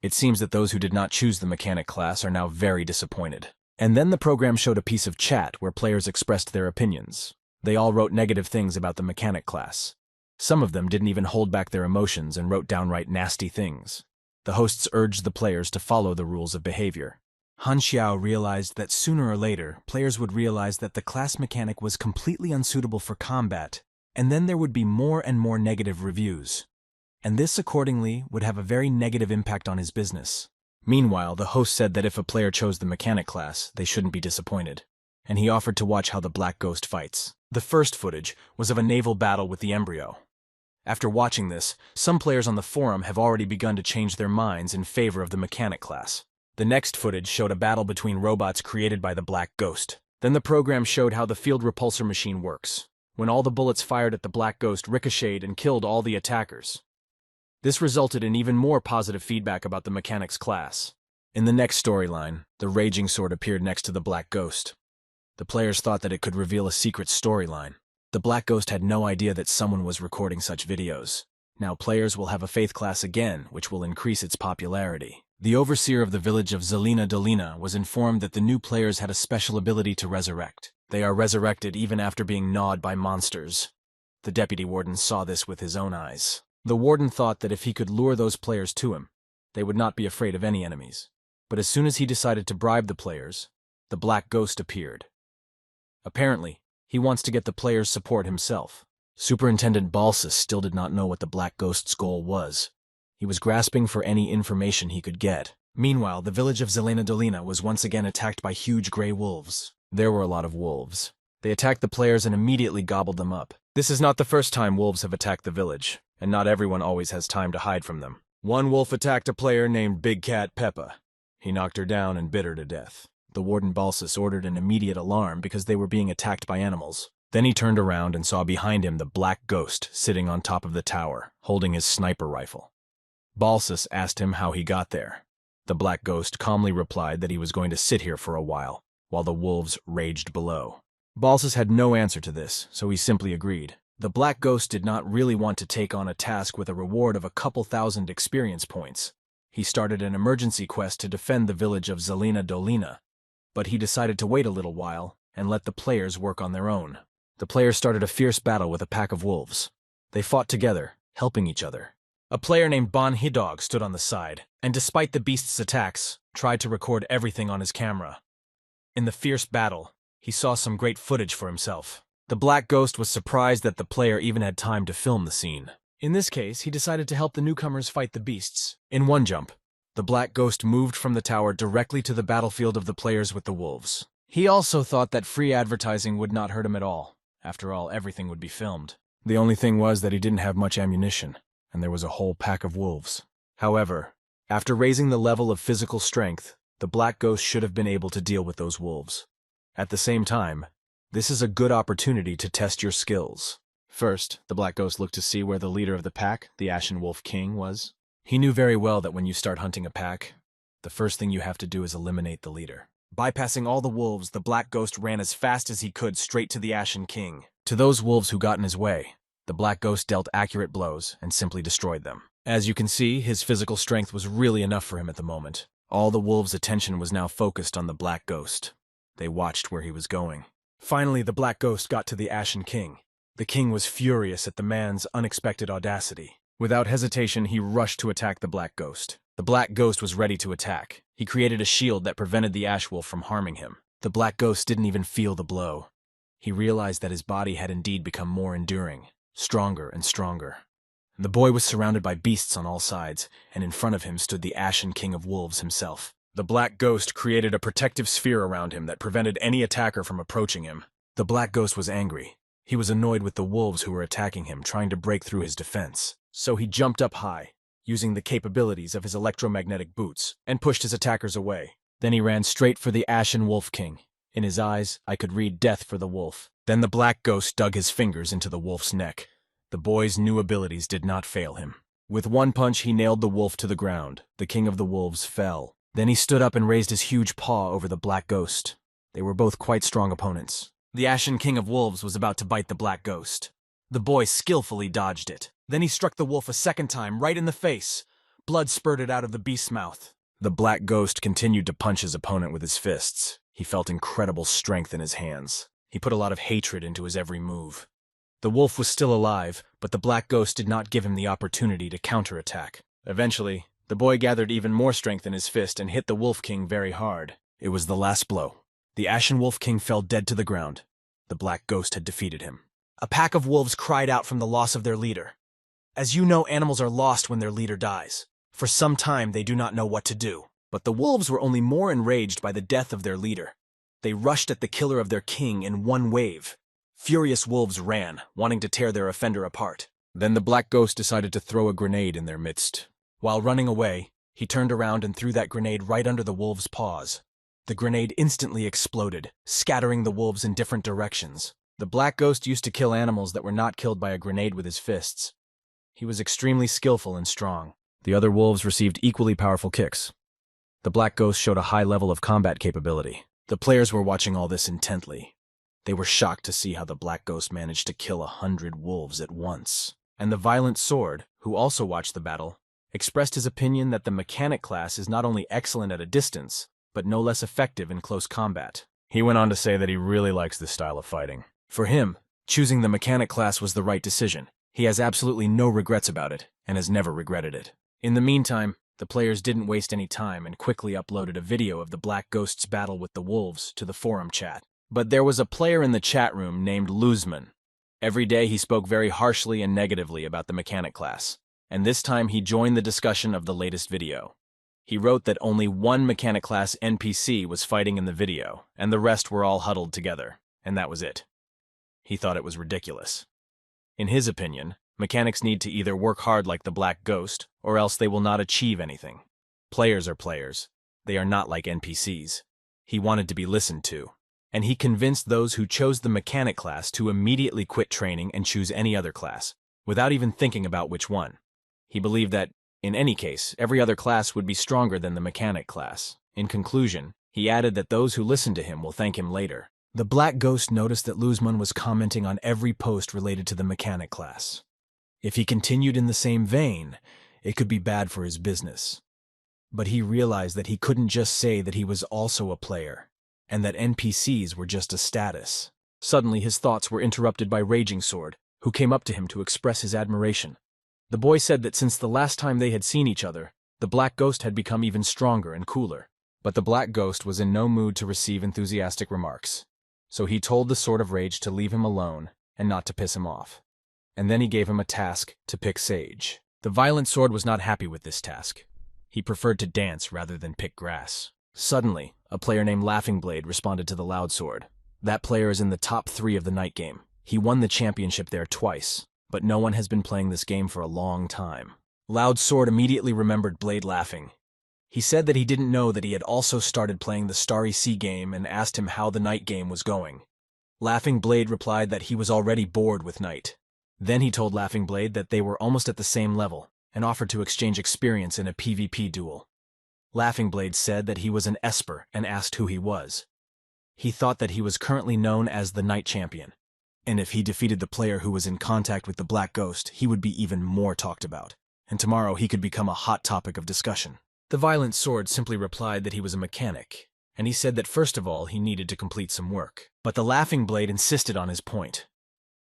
It seems that those who did not choose the mechanic class are now very disappointed. And then the program showed a piece of chat where players expressed their opinions. They all wrote negative things about the mechanic class. Some of them didn't even hold back their emotions and wrote downright nasty things. The hosts urged the players to follow the rules of behavior. Han Xiao realized that sooner or later, players would realize that the class mechanic was completely unsuitable for combat, and then there would be more and more negative reviews. And this, accordingly, would have a very negative impact on his business. Meanwhile, the host said that if a player chose the mechanic class, they shouldn't be disappointed, and he offered to watch how the Black Ghost fights. The first footage was of a naval battle with the Embryo. After watching this, some players on the forum have already begun to change their minds in favor of the mechanic class. The next footage showed a battle between robots created by the Black Ghost. Then the program showed how the field repulsor machine works, when all the bullets fired at the Black Ghost ricocheted and killed all the attackers. This resulted in even more positive feedback about the mechanics class. In the next storyline, the Raging Sword appeared next to the Black Ghost. The players thought that it could reveal a secret storyline. The Black Ghost had no idea that someone was recording such videos. Now players will have a faith class again, which will increase its popularity. The overseer of the village of Zelina Dolina was informed that the new players had a special ability to resurrect. They are resurrected even after being gnawed by monsters. The deputy warden saw this with his own eyes. The warden thought that if he could lure those players to him, they would not be afraid of any enemies. But as soon as he decided to bribe the players, the Black Ghost appeared. Apparently, he wants to get the players' support himself. Superintendent Balsas still did not know what the Black Ghost's goal was. He was grasping for any information he could get. Meanwhile, the village of Zelena Dolina was once again attacked by huge gray wolves. There were a lot of wolves. They attacked the players and immediately gobbled them up. This is not the first time wolves have attacked the village, and not everyone always has time to hide from them. One wolf attacked a player named Big Cat Peppa. He knocked her down and bit her to death. The warden Balsas ordered an immediate alarm because they were being attacked by animals. Then he turned around and saw behind him the Black Ghost sitting on top of the tower, holding his sniper rifle. Balsas asked him how he got there. The Black Ghost calmly replied that he was going to sit here for a while the wolves raged below. Balsas had no answer to this, so he simply agreed. The Black Ghost did not really want to take on a task with a reward of a couple thousand experience points. He started an emergency quest to defend the village of Zelena Dolina, but he decided to wait a little while and let the players work on their own. The players started a fierce battle with a pack of wolves. They fought together, helping each other. A player named Bon Hidog stood on the side, and despite the beast's attacks, tried to record everything on his camera. In the fierce battle, he saw some great footage for himself. The Black Ghost was surprised that the player even had time to film the scene. In this case, he decided to help the newcomers fight the beasts. In one jump, The black ghost moved from the tower directly to the battlefield of the players with the wolves. He also thought that free advertising would not hurt him at all. After all, everything would be filmed. The only thing was that he didn't have much ammunition, and there was a whole pack of wolves. However, after raising the level of physical strength, the black ghost should have been able to deal with those wolves. At the same time, this is a good opportunity to test your skills. First, the black ghost looked to see where the leader of the pack, the Ashen Wolf King, was. He knew very well that when you start hunting a pack, the first thing you have to do is eliminate the leader. Bypassing all the wolves, the black ghost ran as fast as he could straight to the Ashen King. To those wolves who got in his way, the black ghost dealt accurate blows and simply destroyed them. As you can see, his physical strength was really enough for him at the moment. All the wolves' attention was now focused on the black ghost. They watched where he was going. Finally, the black ghost got to the Ashen King. The king was furious at the man's unexpected audacity. Without hesitation, he rushed to attack the black ghost. The black ghost was ready to attack. He created a shield that prevented the ash wolf from harming him. The black ghost didn't even feel the blow. He realized that his body had indeed become more enduring, stronger and stronger. The boy was surrounded by beasts on all sides, and in front of him stood the Ashen King of Wolves himself. The black ghost created a protective sphere around him that prevented any attacker from approaching him. The black ghost was angry. He was annoyed with the wolves who were attacking him, trying to break through his defense. So he jumped up high, using the capabilities of his electromagnetic boots, and pushed his attackers away. Then he ran straight for the Ashen Wolf King. In his eyes, I could read death for the wolf. Then the black ghost dug his fingers into the wolf's neck. The boy's new abilities did not fail him. With one punch, he nailed the wolf to the ground. The king of the wolves fell. Then he stood up and raised his huge paw over the black ghost. They were both quite strong opponents. The Ashen King of Wolves was about to bite the black ghost. The boy skillfully dodged it. Then he struck the wolf a second time, right in the face. Blood spurted out of the beast's mouth. The black ghost continued to punch his opponent with his fists. He felt incredible strength in his hands. He put a lot of hatred into his every move. The wolf was still alive, but the black ghost did not give him the opportunity to counterattack. Eventually, the boy gathered even more strength in his fist and hit the Wolf King very hard. It was the last blow. The Ashen Wolf King fell dead to the ground. The black ghost had defeated him. A pack of wolves cried out from the loss of their leader. As you know, animals are lost when their leader dies. For some time, they do not know what to do. But the wolves were only more enraged by the death of their leader. They rushed at the killer of their king in one wave. Furious wolves ran, wanting to tear their offender apart. Then the black ghost decided to throw a grenade in their midst. While running away, he turned around and threw that grenade right under the wolves' paws. The grenade instantly exploded, scattering the wolves in different directions. The black ghost used to kill animals that were not killed by a grenade with his fists. He was extremely skillful and strong. The other wolves received equally powerful kicks. The black ghost showed a high level of combat capability. The players were watching all this intently. They were shocked to see how the black ghost managed to kill 100 wolves at once. And the Violent Sword, who also watched the battle, expressed his opinion that the mechanic class is not only excellent at a distance, but no less effective in close combat. He went on to say that he really likes this style of fighting. For him, choosing the mechanic class was the right decision. He has absolutely no regrets about it, and has never regretted it. In the meantime, the players didn't waste any time and quickly uploaded a video of the Black Ghost's battle with the wolves to the forum chat. But there was a player in the chat room named Luzman. Every day he spoke very harshly and negatively about the mechanic class, and this time he joined the discussion of the latest video. He wrote that only one mechanic class NPC was fighting in the video, and the rest were all huddled together, and that was it. He thought it was ridiculous. In his opinion, mechanics need to either work hard like the Black Ghost, or else they will not achieve anything. Players are players. They are not like NPCs. He wanted to be listened to, and he convinced those who chose the mechanic class to immediately quit training and choose any other class, without even thinking about which one. He believed that, in any case, every other class would be stronger than the mechanic class. In conclusion, he added that those who listen to him will thank him later. The Black Ghost noticed that Luzman was commenting on every post related to the mechanic class. If he continued in the same vein, it could be bad for his business. But he realized that he couldn't just say that he was also a player, and that NPCs were just a status. Suddenly his thoughts were interrupted by Raging Sword, who came up to him to express his admiration. The boy said that since the last time they had seen each other, the Black Ghost had become even stronger and cooler. But the Black Ghost was in no mood to receive enthusiastic remarks. So he told the Sword of Rage to leave him alone and not to piss him off. And then he gave him a task to pick Sage. The Violent Sword was not happy with this task. He preferred to dance rather than pick grass. Suddenly, a player named Laughing Blade responded to the loud sword. That player is in the top 3 of the night game. He won the championship there twice, but no one has been playing this game for a long time. Loud Sword immediately remembered Blade laughing. He said that he didn't know that he had also started playing the Starry Sea game and asked him how the night game was going. Laughing Blade replied that he was already bored with night. Then he told Laughing Blade that they were almost at the same level and offered to exchange experience in a PvP duel. Laughing Blade said that he was an Esper and asked who he was. He thought that he was currently known as the Night Champion, and if he defeated the player who was in contact with the Black Ghost, he would be even more talked about, and tomorrow he could become a hot topic of discussion. The Violent Sword simply replied that he was a mechanic, and he said that first of all he needed to complete some work. But the Laughing Blade insisted on his point.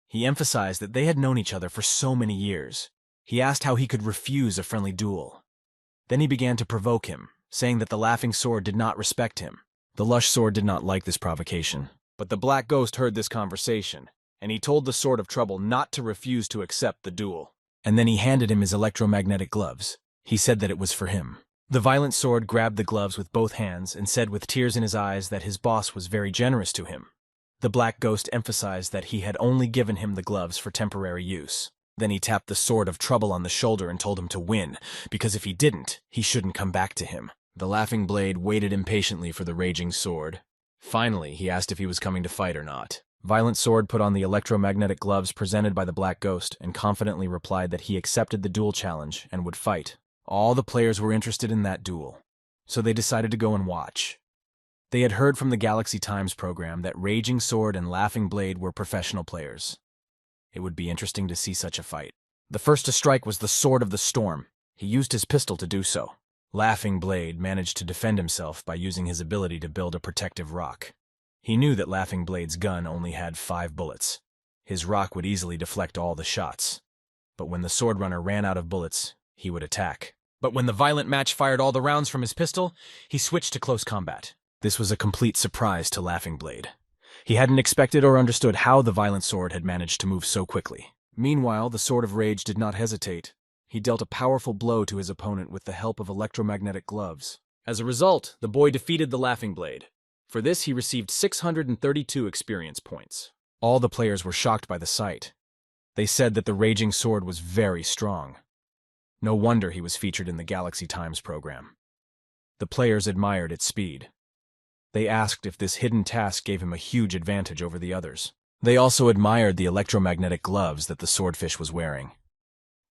He emphasized that they had known each other for so many years. He asked how he could refuse a friendly duel. Then he began to provoke him, saying that the Laughing Sword did not respect him. The Lush Sword did not like this provocation, but the Black Ghost heard this conversation, and he told the Sword of Trouble not to refuse to accept the duel. And then he handed him his electromagnetic gloves. He said that it was for him. The Violent Sword grabbed the gloves with both hands and said with tears in his eyes that his boss was very generous to him. The Black Ghost emphasized that he had only given him the gloves for temporary use. Then he tapped the Sword of Trouble on the shoulder and told him to win, because if he didn't, he shouldn't come back to him. The Laughing Blade waited impatiently for the Raging Sword. Finally, he asked if he was coming to fight or not. Violent Sword put on the electromagnetic gloves presented by the Black Ghost and confidently replied that he accepted the duel challenge and would fight. All the players were interested in that duel, so they decided to go and watch. They had heard from the Galaxy Times program that Raging Sword and Laughing Blade were professional players. It would be interesting to see such a fight. The first to strike was the Sword of the Storm. He used his pistol to do so. Laughing Blade managed to defend himself by using his ability to build a protective rock. He knew that Laughing Blade's gun only had 5 bullets. His rock would easily deflect all the shots. But when the Sword Runner ran out of bullets, he would attack. But when the Violent Match fired all the rounds from his pistol, he switched to close combat. This was a complete surprise to Laughing Blade. He hadn't expected or understood how the Violent Sword had managed to move so quickly. Meanwhile, the Sword of Rage did not hesitate. He dealt a powerful blow to his opponent with the help of electromagnetic gloves. As a result, the boy defeated the Laughing Blade. For this, he received 632 experience points. All the players were shocked by the sight. They said that the Raging Sword was very strong. No wonder he was featured in the Galaxy Times program. The players admired its speed. They asked if this hidden task gave him a huge advantage over the others. They also admired the electromagnetic gloves that the swordfish was wearing.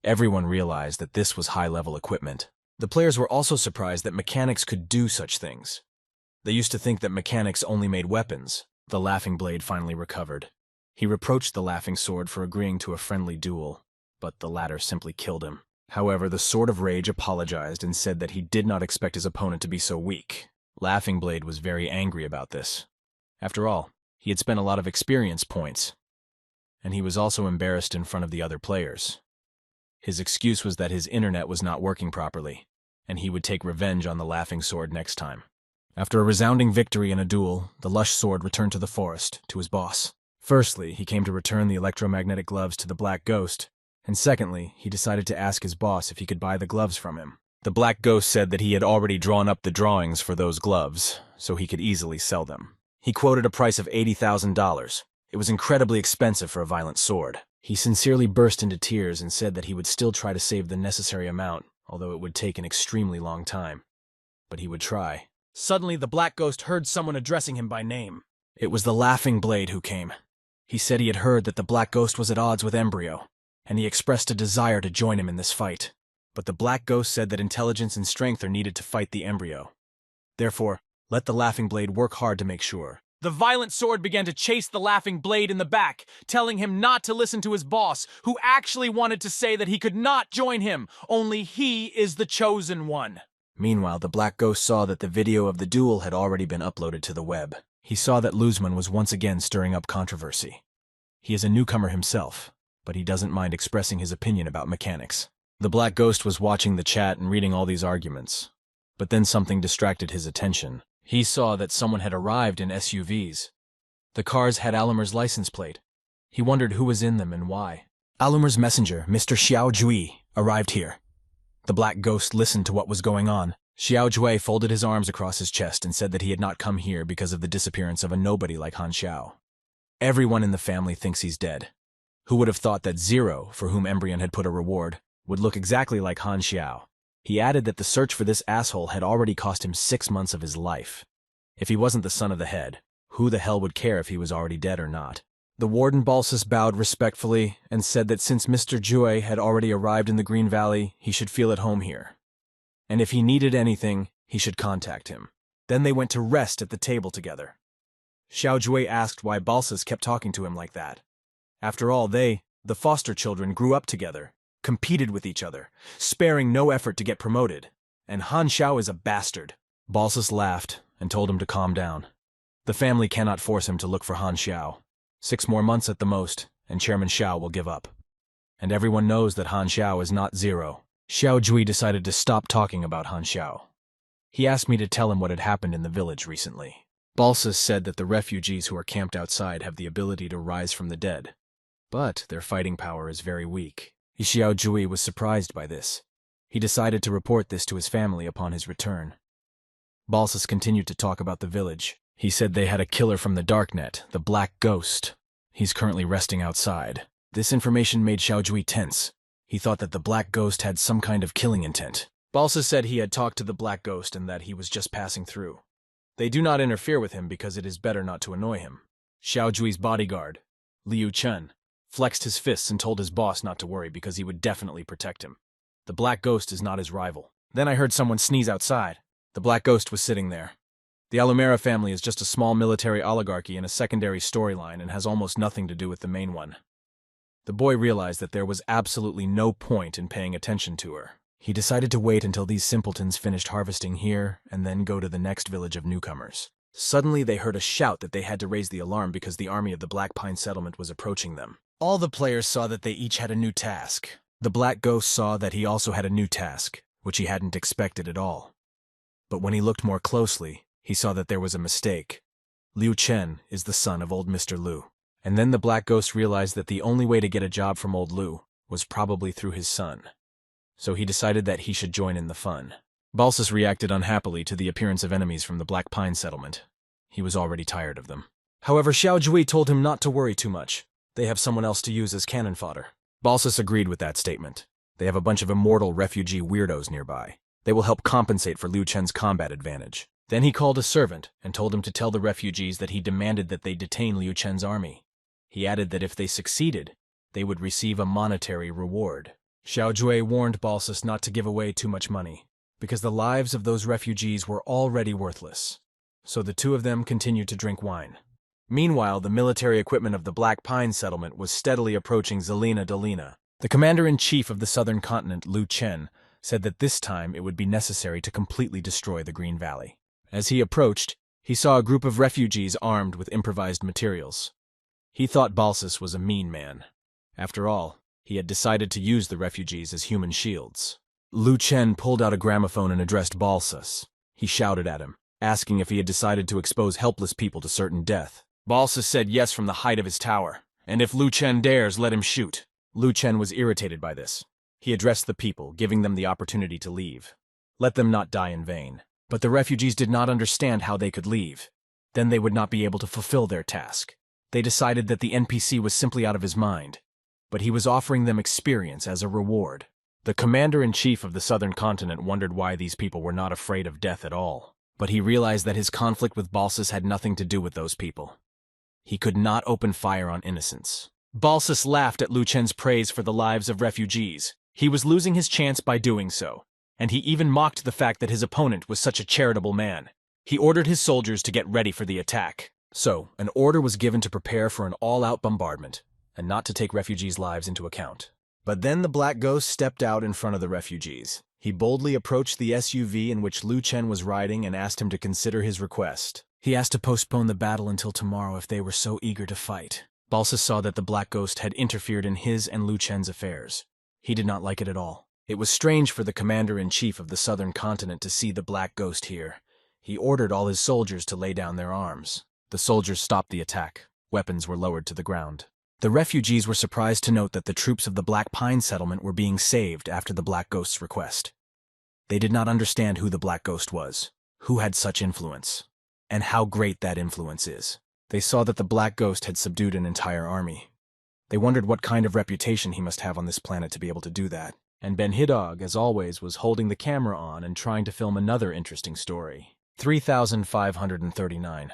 Everyone realized that this was high-level equipment. The players were also surprised that mechanics could do such things. They used to think that mechanics only made weapons. The Laughing Blade finally recovered. He reproached the Laughing Sword for agreeing to a friendly duel, but the latter simply killed him. However, the Sword of Rage apologized and said that he did not expect his opponent to be so weak. Laughing Blade was very angry about this. After all, he had spent a lot of experience points, and he was also embarrassed in front of the other players. His excuse was that his internet was not working properly, and he would take revenge on the Laughing Sword next time. After a resounding victory in a duel, the Lush Sword returned to the forest, to his boss. Firstly, he came to return the electromagnetic gloves to the Black Ghost, and secondly, he decided to ask his boss if he could buy the gloves from him. The Black Ghost said that he had already drawn up the drawings for those gloves, so he could easily sell them. He quoted a price of $80,000. It was incredibly expensive for a violent sword. He sincerely burst into tears and said that he would still try to save the necessary amount, although it would take an extremely long time. But he would try. Suddenly, the Black Ghost heard someone addressing him by name. It was the Laughing Blade who came. He said he had heard that the Black Ghost was at odds with Embryo, and he expressed a desire to join him in this fight. But the Black Ghost said that intelligence and strength are needed to fight the Embryo. Therefore, let the Laughing Blade work hard to make sure. The Violent Sword began to chase the Laughing Blade in the back, telling him not to listen to his boss, who actually wanted to say that he could not join him. Only he is the chosen one. Meanwhile, the Black Ghost saw that the video of the duel had already been uploaded to the web. He saw that Luzman was once again stirring up controversy. He is a newcomer himself, but he doesn't mind expressing his opinion about mechanics. The Black Ghost was watching the chat and reading all these arguments, but then something distracted his attention. He saw that someone had arrived in SUVs. The cars had Alumer's license plate. He wondered who was in them and why. Alumer's messenger, Mr. Xiao Jui, arrived here. The Black Ghost listened to what was going on. Xiao Jue folded his arms across his chest and said that he had not come here because of the disappearance of a nobody like Han Xiao. Everyone in the family thinks he's dead. Who would have thought that Zero, for whom Embryon had put a reward, would look exactly like Han Xiao? He added that the search for this asshole had already cost him 6 months of his life. If he wasn't the son of the head, who the hell would care if he was already dead or not? The warden Balsus bowed respectfully and said that since Mr. Jue had already arrived in the Green Valley, he should feel at home here. And if he needed anything, he should contact him. Then they went to rest at the table together. Xiao Jue asked why Balsus kept talking to him like that. After all, they, the foster children, grew up together, competed with each other, sparing no effort to get promoted. And Han Xiao is a bastard. Balsus laughed and told him to calm down. The family cannot force him to look for Han Xiao. 6 more months at the most, and Chairman Xiao will give up. And everyone knows that Han Xiao is not Zero. Xiao Jui decided to stop talking about Han Xiao. He asked me to tell him what had happened in the village recently. Balsus said that the refugees who are camped outside have the ability to rise from the dead, but their fighting power is very weak. Xiao Jui was surprised by this. He decided to report this to his family upon his return. Balsus continued to talk about the village. He said they had a killer from the Darknet, the Black Ghost. He's currently resting outside. This information made Xiao Jui tense. He thought that the Black Ghost had some kind of killing intent. Balsa said he had talked to the Black Ghost and that he was just passing through. They do not interfere with him because it is better not to annoy him. Xiao Jui's bodyguard, Liu Chen, flexed his fists and told his boss not to worry because he would definitely protect him. The Black Ghost is not his rival. Then I heard someone sneeze outside. The Black Ghost was sitting there. The Alumera family is just a small military oligarchy in a secondary storyline and has almost nothing to do with the main one. The boy realized that there was absolutely no point in paying attention to her. He decided to wait until these simpletons finished harvesting here and then go to the next village of newcomers. Suddenly they heard a shout that they had to raise the alarm because the army of the Black Pine settlement was approaching them. All the players saw that they each had a new task. The Black Ghost saw that he also had a new task, which he hadn't expected at all. But when he looked more closely, he saw that there was a mistake. Liu Chen is the son of old Mr. Liu. And then the Black Ghost realized that the only way to get a job from old Liu was probably through his son. So he decided that he should join in the fun. Balsus reacted unhappily to the appearance of enemies from the Black Pine settlement. He was already tired of them. However, Xiao Jui told him not to worry too much. They have someone else to use as cannon fodder. Balsus agreed with that statement. They have a bunch of immortal refugee weirdos nearby. They will help compensate for Liu Chen's combat advantage. Then he called a servant and told him to tell the refugees that he demanded that they detain Liu Chen's army. He added that if they succeeded, they would receive a monetary reward. Xiao Jue warned Balsus not to give away too much money, because the lives of those refugees were already worthless. So the two of them continued to drink wine. Meanwhile, the military equipment of the Black Pine settlement was steadily approaching Zelina Dolina. The commander-in-chief of the southern continent, Liu Chen, said that this time it would be necessary to completely destroy the Green Valley. As he approached, he saw a group of refugees armed with improvised materials. He thought Balsus was a mean man. After all, he had decided to use the refugees as human shields. Liu Chen pulled out a gramophone and addressed Balsus. He shouted at him, asking if he had decided to expose helpless people to certain death. Balsus said yes from the height of his tower, and if Liu Chen dares, let him shoot. Liu Chen was irritated by this. He addressed the people, giving them the opportunity to leave. Let them not die in vain. But the refugees did not understand how they could leave. Then they would not be able to fulfill their task. They decided that the NPC was simply out of his mind, but he was offering them experience as a reward. The commander-in-chief of the southern continent wondered why these people were not afraid of death at all, but he realized that his conflict with Balsus had nothing to do with those people. He could not open fire on innocents. Balsus laughed at Liu Chen's praise for the lives of refugees. He was losing his chance by doing so, and he even mocked the fact that his opponent was such a charitable man. He ordered his soldiers to get ready for the attack. So, an order was given to prepare for an all-out bombardment, and not to take refugees' lives into account. But then the Black Ghost stepped out in front of the refugees. He boldly approached the SUV in which Liu Chen was riding and asked him to consider his request. He asked to postpone the battle until tomorrow if they were so eager to fight. Balsus saw that the Black Ghost had interfered in his and Liu Chen's affairs. He did not like it at all. It was strange for the commander-in-chief of the southern continent to see the Black Ghost here. He ordered all his soldiers to lay down their arms. The soldiers stopped the attack. Weapons were lowered to the ground. The refugees were surprised to note that the troops of the Black Pine settlement were being saved after the Black Ghost's request. They did not understand who the Black Ghost was, who had such influence, and how great that influence is. They saw that the Black Ghost had subdued an entire army. They wondered what kind of reputation he must have on this planet to be able to do that. And Ben-Hidog, as always, was holding the camera on and trying to film another interesting story. 3539.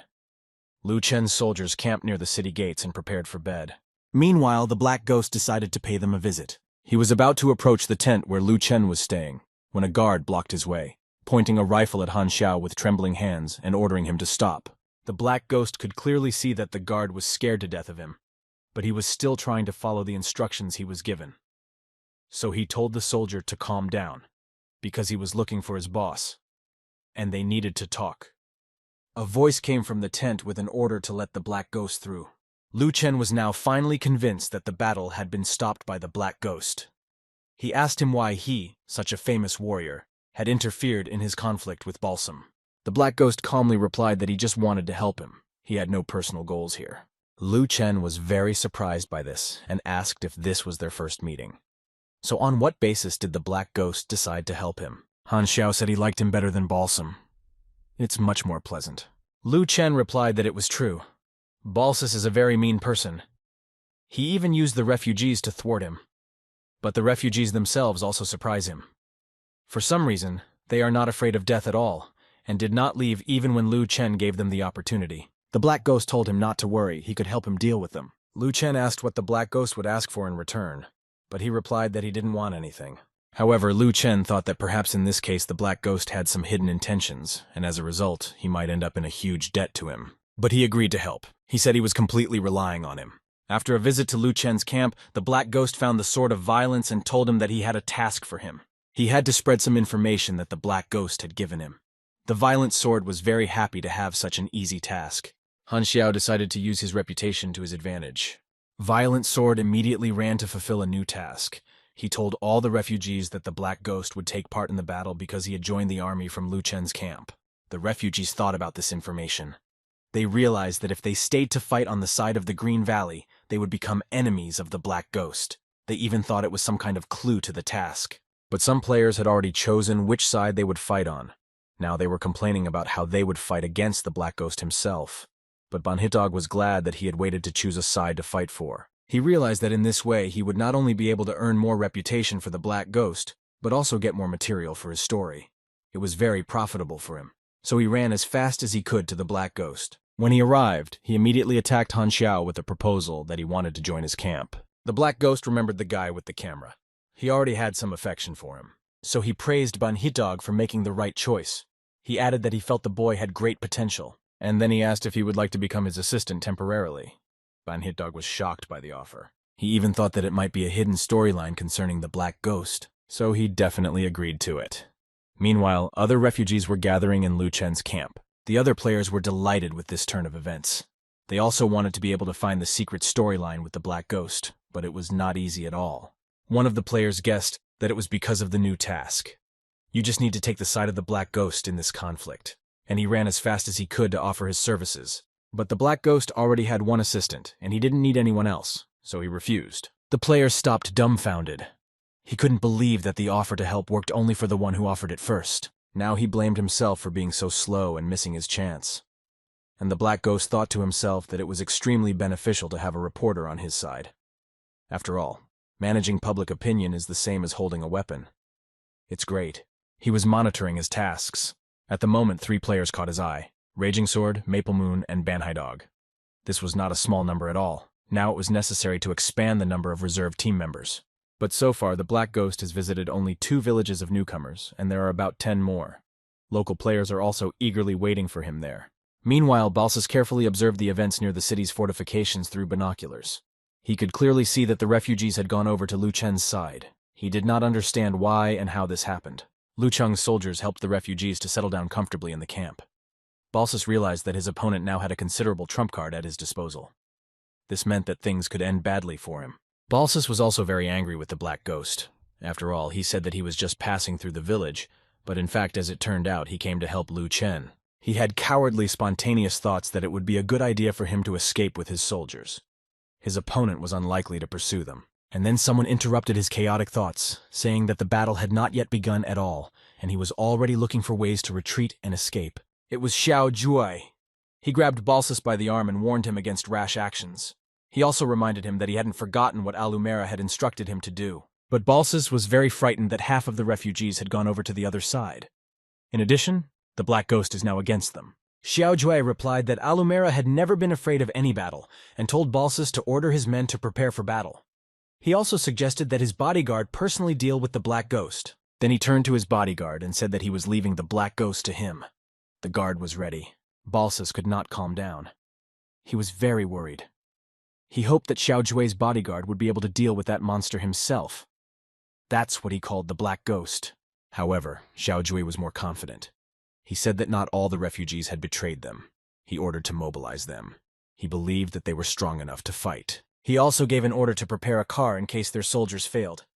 Lu Chen's soldiers camped near the city gates and prepared for bed. Meanwhile, the Black Ghost decided to pay them a visit. He was about to approach the tent where Lu Chen was staying, when a guard blocked his way, pointing a rifle at Han Xiao with trembling hands and ordering him to stop. The Black Ghost could clearly see that the guard was scared to death of him, but he was still trying to follow the instructions he was given. So he told the soldier to calm down, because he was looking for his boss, and they needed to talk. A voice came from the tent with an order to let the Black Ghost through. Lu Chen was now finally convinced that the battle had been stopped by the Black Ghost. He asked him why he, such a famous warrior, had interfered in his conflict with Balsam. The Black Ghost calmly replied that he just wanted to help him. He had no personal goals here. Lu Chen was very surprised by this and asked if this was their first meeting. So on what basis did the Black Ghost decide to help him? Han Xiao said he liked him better than Balsam. It's much more pleasant. Lu Chen replied that it was true. Balsas is a very mean person. He even used the refugees to thwart him. But the refugees themselves also surprise him. For some reason, they are not afraid of death at all, and did not leave even when Lu Chen gave them the opportunity. The Black Ghost told him not to worry, he could help him deal with them. Lu Chen asked what the Black Ghost would ask for in return, but he replied that he didn't want anything. However, Lu Chen thought that perhaps in this case the Black Ghost had some hidden intentions, and as a result, he might end up in a huge debt to him. But he agreed to help. He said he was completely relying on him. After a visit to Lu Chen's camp, the Black Ghost found the Sword of Violence and told him that he had a task for him. He had to spread some information that the Black Ghost had given him. The Violent Sword was very happy to have such an easy task. Han Xiao decided to use his reputation to his advantage. Violent Sword immediately ran to fulfill a new task. He told all the refugees that the Black Ghost would take part in the battle because he had joined the army from Lu Chen's camp. The refugees thought about this information. They realized that if they stayed to fight on the side of the Green Valley, they would become enemies of the Black Ghost. They even thought it was some kind of clue to the task. But some players had already chosen which side they would fight on. Now they were complaining about how they would fight against the Black Ghost himself. But Ben-Hidog was glad that he had waited to choose a side to fight for. He realized that in this way he would not only be able to earn more reputation for the Black Ghost, but also get more material for his story. It was very profitable for him. So he ran as fast as he could to the Black Ghost. When he arrived, he immediately attacked Han Xiao with a proposal that he wanted to join his camp. The Black Ghost remembered the guy with the camera. He already had some affection for him. So he praised Ben-Hidog for making the right choice. He added that he felt the boy had great potential, and then he asked if he would like to become his assistant temporarily. Ben-Hidog was shocked by the offer. He even thought that it might be a hidden storyline concerning the Black Ghost, so he definitely agreed to it. Meanwhile, other refugees were gathering in Lu Chen's camp. The other players were delighted with this turn of events. They also wanted to be able to find the secret storyline with the Black Ghost, but it was not easy at all. One of the players guessed that it was because of the new task. You just need to take the side of the Black Ghost in this conflict. And he ran as fast as he could to offer his services. But the Black Ghost already had one assistant, and he didn't need anyone else, so he refused. The player stopped dumbfounded. He couldn't believe that the offer to help worked only for the one who offered it first. Now he blamed himself for being so slow and missing his chance. And the Black Ghost thought to himself that it was extremely beneficial to have a reporter on his side. After all, managing public opinion is the same as holding a weapon. It's great. He was monitoring his tasks. At the moment, 3 players caught his eye: Raging Sword, Maple Moon, and Ben-Hidog. This was not a small number at all. Now it was necessary to expand the number of reserve team members. But so far, the Black Ghost has visited only 2 villages of newcomers, and there are about 10 more. Local players are also eagerly waiting for him there. Meanwhile, Balsas carefully observed the events near the city's fortifications through binoculars. He could clearly see that the refugees had gone over to Lu Chen's side. He did not understand why and how this happened. Lu Cheng's soldiers helped the refugees to settle down comfortably in the camp. Balsas realized that his opponent now had a considerable trump card at his disposal. This meant that things could end badly for him. Balsas was also very angry with the Black Ghost. After all, he said that he was just passing through the village, but in fact, as it turned out, he came to help Lu Chen. He had cowardly, spontaneous thoughts that it would be a good idea for him to escape with his soldiers. His opponent was unlikely to pursue them. And then someone interrupted his chaotic thoughts, saying that the battle had not yet begun at all, and he was already looking for ways to retreat and escape. It was Xiao Juai. He grabbed Balsas by the arm and warned him against rash actions. He also reminded him that he hadn't forgotten what Alumera had instructed him to do. But Balsas was very frightened that half of the refugees had gone over to the other side. In addition, the Black Ghost is now against them. Xiao Juai replied that Alumera had never been afraid of any battle, and told Balsas to order his men to prepare for battle. He also suggested that his bodyguard personally deal with the Black Ghost. Then he turned to his bodyguard and said that he was leaving the Black Ghost to him. The guard was ready. Balsas could not calm down. He was very worried. He hoped that Xiao Juai's bodyguard would be able to deal with that monster himself. That's what he called the Black Ghost. However, Xiao Juai was more confident. He said that not all the refugees had betrayed them. He ordered to mobilize them. He believed that they were strong enough to fight. He also gave an order to prepare a car in case their soldiers failed.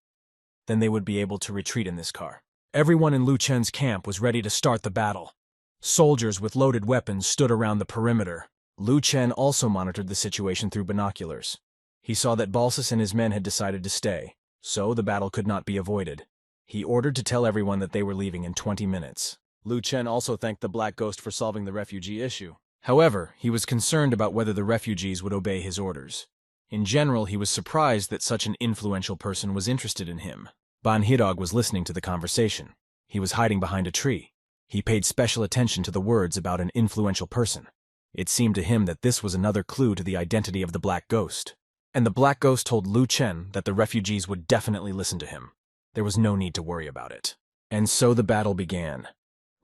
Then they would be able to retreat in this car. Everyone in Lu Chen's camp was ready to start the battle. Soldiers with loaded weapons stood around the perimeter. Lu Chen also monitored the situation through binoculars. He saw that Balsas and his men had decided to stay, so the battle could not be avoided. He ordered to tell everyone that they were leaving in 20 minutes. Lu Chen also thanked the Black Ghost for solving the refugee issue. However, he was concerned about whether the refugees would obey his orders. In general, he was surprised that such an influential person was interested in him. Ban Hidog was listening to the conversation. He was hiding behind a tree. He paid special attention to the words about an influential person. It seemed to him that this was another clue to the identity of the Black Ghost. And the Black Ghost told Lu Chen that the refugees would definitely listen to him. There was no need to worry about it. And so the battle began.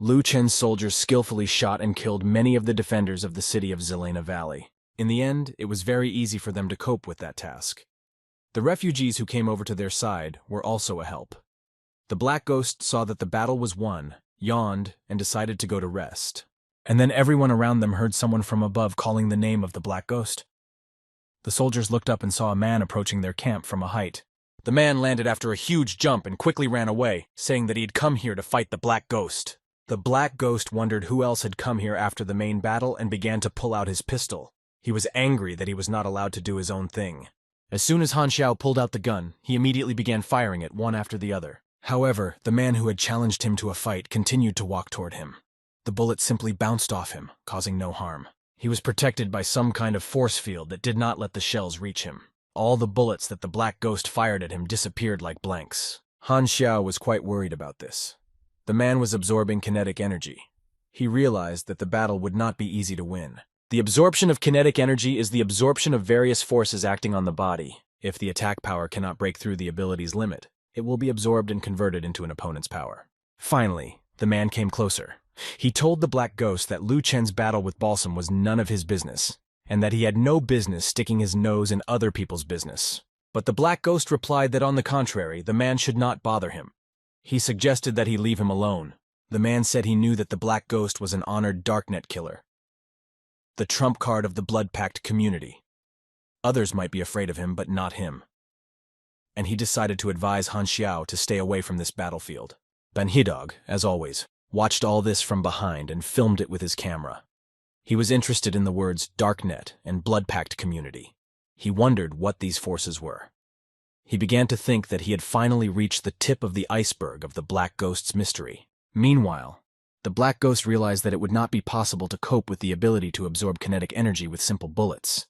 Lu Chen's soldiers skillfully shot and killed many of the defenders of the city of Zelena Valley. In the end, it was very easy for them to cope with that task. The refugees who came over to their side were also a help. The Black Ghost saw that the battle was won, yawned, and decided to go to rest. And then everyone around them heard someone from above calling the name of the Black Ghost. The soldiers looked up and saw a man approaching their camp from a height. The man landed after a huge jump and quickly ran away, saying that he'd come here to fight the Black Ghost. The Black Ghost wondered who else had come here after the main battle and began to pull out his pistol. He was angry that he was not allowed to do his own thing. As soon as Han Xiao pulled out the gun, he immediately began firing it one after the other. However, the man who had challenged him to a fight continued to walk toward him. The bullet simply bounced off him, causing no harm. He was protected by some kind of force field that did not let the shells reach him. All the bullets that the Black Ghost fired at him disappeared like blanks. Han Xiao was quite worried about this. The man was absorbing kinetic energy. He realized that the battle would not be easy to win. The absorption of kinetic energy is the absorption of various forces acting on the body. If the attack power cannot break through the ability's limit, it will be absorbed and converted into an opponent's power. Finally, the man came closer. He told the Black Ghost that Lu Chen's battle with Balsam was none of his business, and that he had no business sticking his nose in other people's business. But the Black Ghost replied that on the contrary, the man should not bother him. He suggested that he leave him alone. The man said he knew that the Black Ghost was an honored Darknet killer, the trump card of the Blood-Pact community. Others might be afraid of him, but not him. And he decided to advise Han Xiao to stay away from this battlefield. Ban Hidog, as always, watched all this from behind and filmed it with his camera. He was interested in the words Darknet and Blood-Pact community. He wondered what these forces were. He began to think that he had finally reached the tip of the iceberg of the Black Ghost's mystery. Meanwhile, the Black Ghost realized that it would not be possible to cope with the ability to absorb kinetic energy with simple bullets.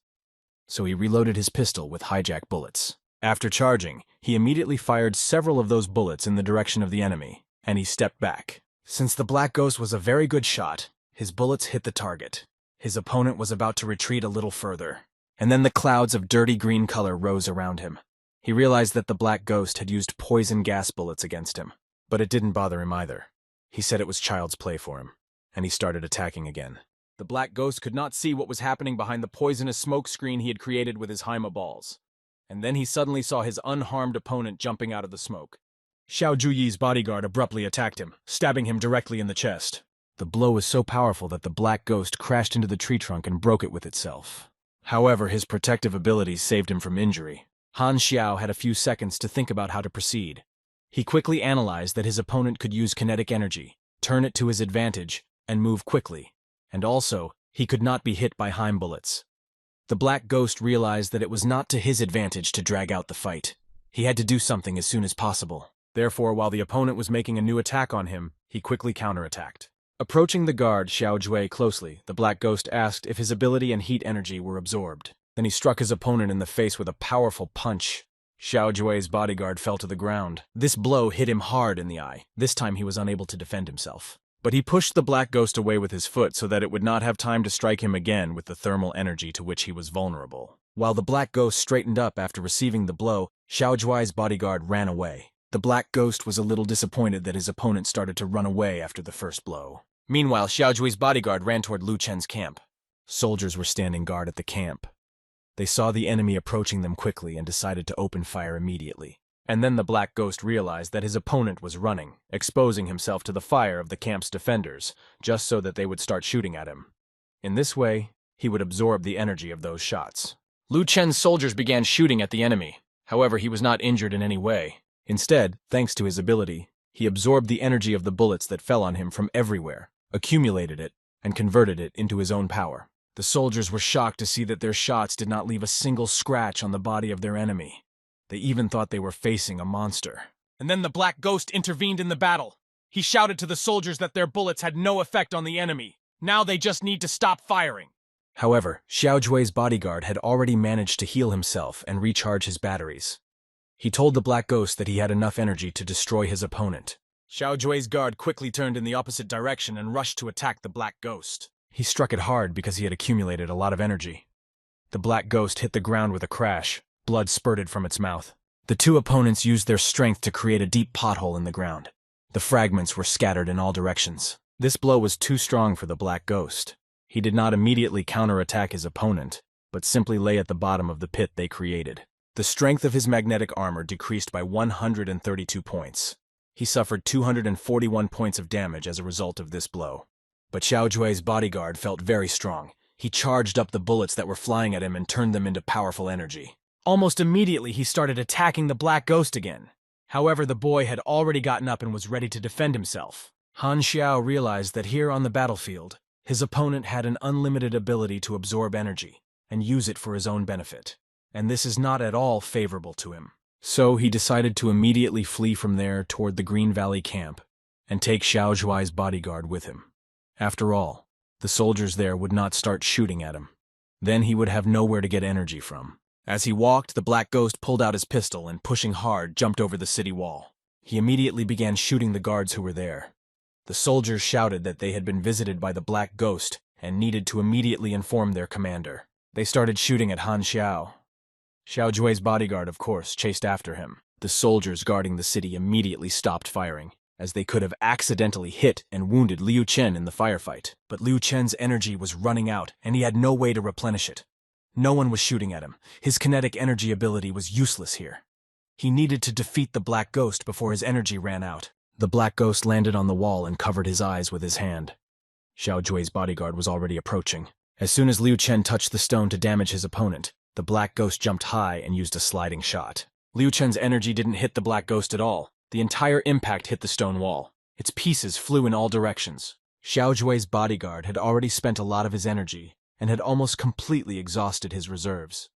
So he reloaded his pistol with hijack bullets. After charging, he immediately fired several of those bullets in the direction of the enemy, and he stepped back. Since the Black Ghost was a very good shot, his bullets hit the target. His opponent was about to retreat a little further, and then the clouds of dirty green color rose around him. He realized that the Black Ghost had used poison gas bullets against him, but it didn't bother him either. He said it was child's play for him, and he started attacking again. The Black Ghost could not see what was happening behind the poisonous smoke screen he had created with his Haima balls. And then he suddenly saw his unharmed opponent jumping out of the smoke. Xiao Juyi's bodyguard abruptly attacked him, stabbing him directly in the chest. The blow was so powerful that the Black Ghost crashed into the tree trunk and broke it with itself. However, his protective abilities saved him from injury. Han Xiao had a few seconds to think about how to proceed. He quickly analyzed that his opponent could use kinetic energy, turn it to his advantage, and move quickly. And also, he could not be hit by Heim bullets. The Black Ghost realized that it was not to his advantage to drag out the fight. He had to do something as soon as possible. Therefore, while the opponent was making a new attack on him, he quickly counterattacked. Approaching the guard Xiao Jue closely, the Black Ghost asked if his ability and heat energy were absorbed. Then he struck his opponent in the face with a powerful punch. Xiao Jue's bodyguard fell to the ground. This blow hit him hard in the eye. This time he was unable to defend himself. But he pushed the Black Ghost away with his foot so that it would not have time to strike him again with the thermal energy to which he was vulnerable. While the Black Ghost straightened up after receiving the blow, Xiao Jue's bodyguard ran away. The Black Ghost was a little disappointed that his opponent started to run away after the first blow. Meanwhile, Xiao Jue's bodyguard ran toward Liu Chen's camp. Soldiers were standing guard at the camp. They saw the enemy approaching them quickly and decided to open fire immediately. And then the Black Ghost realized that his opponent was running, exposing himself to the fire of the camp's defenders, just so that they would start shooting at him. In this way, he would absorb the energy of those shots. Liu Chen's soldiers began shooting at the enemy. However, he was not injured in any way. Instead, thanks to his ability, he absorbed the energy of the bullets that fell on him from everywhere, accumulated it, and converted it into his own power. The soldiers were shocked to see that their shots did not leave a single scratch on the body of their enemy. They even thought they were facing a monster. And then the Black Ghost intervened in the battle. He shouted to the soldiers that their bullets had no effect on the enemy. Now they just need to stop firing. However, Xiao Jue's bodyguard had already managed to heal himself and recharge his batteries. He told the Black Ghost that he had enough energy to destroy his opponent. Xiao Jue's guard quickly turned in the opposite direction and rushed to attack the Black Ghost. He struck it hard because he had accumulated a lot of energy. The Black Ghost hit the ground with a crash. Blood spurted from its mouth. The two opponents used their strength to create a deep pothole in the ground. The fragments were scattered in all directions. This blow was too strong for the Black Ghost. He did not immediately counterattack his opponent, but simply lay at the bottom of the pit they created. The strength of his magnetic armor decreased by 132 points. He suffered 241 points of damage as a result of this blow. But Xiao Jue's bodyguard felt very strong. He charged up the bullets that were flying at him and turned them into powerful energy. Almost immediately, he started attacking the Black Ghost again. However, the boy had already gotten up and was ready to defend himself. Han Xiao realized that here on the battlefield, his opponent had an unlimited ability to absorb energy and use it for his own benefit. And this is not at all favorable to him. So he decided to immediately flee from there toward the Green Valley camp and take Xiao Jue's bodyguard with him. After all, the soldiers there would not start shooting at him. Then he would have nowhere to get energy from. As he walked, the Black Ghost pulled out his pistol and, pushing hard, jumped over the city wall. He immediately began shooting the guards who were there. The soldiers shouted that they had been visited by the Black Ghost and needed to immediately inform their commander. They started shooting at Han Xiao. Xiao Jue's bodyguard, of course, chased after him. The soldiers guarding the city immediately stopped firing, as they could have accidentally hit and wounded Liu Chen in the firefight. But Liu Chen's energy was running out, and he had no way to replenish it. No one was shooting at him. His kinetic energy ability was useless here. He needed to defeat the Black Ghost before his energy ran out. The Black Ghost landed on the wall and covered his eyes with his hand. Xiao Jue's bodyguard was already approaching. As soon as Liu Chen touched the stone to damage his opponent, the Black Ghost jumped high and used a sliding shot. Liu Chen's energy didn't hit the Black Ghost at all. The entire impact hit the stone wall. Its pieces flew in all directions. Xiao Jue's bodyguard had already spent a lot of his energy and had almost completely exhausted his reserves.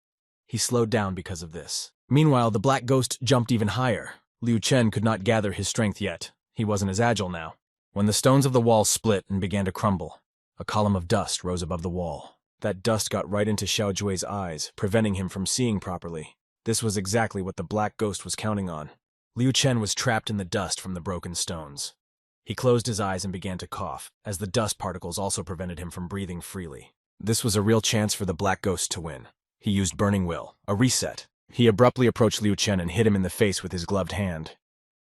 He slowed down because of this. Meanwhile, the Black Ghost jumped even higher. Liu Chen could not gather his strength yet. He wasn't as agile now. When the stones of the wall split and began to crumble, a column of dust rose above the wall. That dust got right into Xiao Jue's eyes, preventing him from seeing properly. This was exactly what the Black Ghost was counting on. Liu Chen was trapped in the dust from the broken stones. He closed his eyes and began to cough, as the dust particles also prevented him from breathing freely. This was a real chance for the Black Ghost to win. He used Burning Will, a reset. He abruptly approached Liu Chen and hit him in the face with his gloved hand.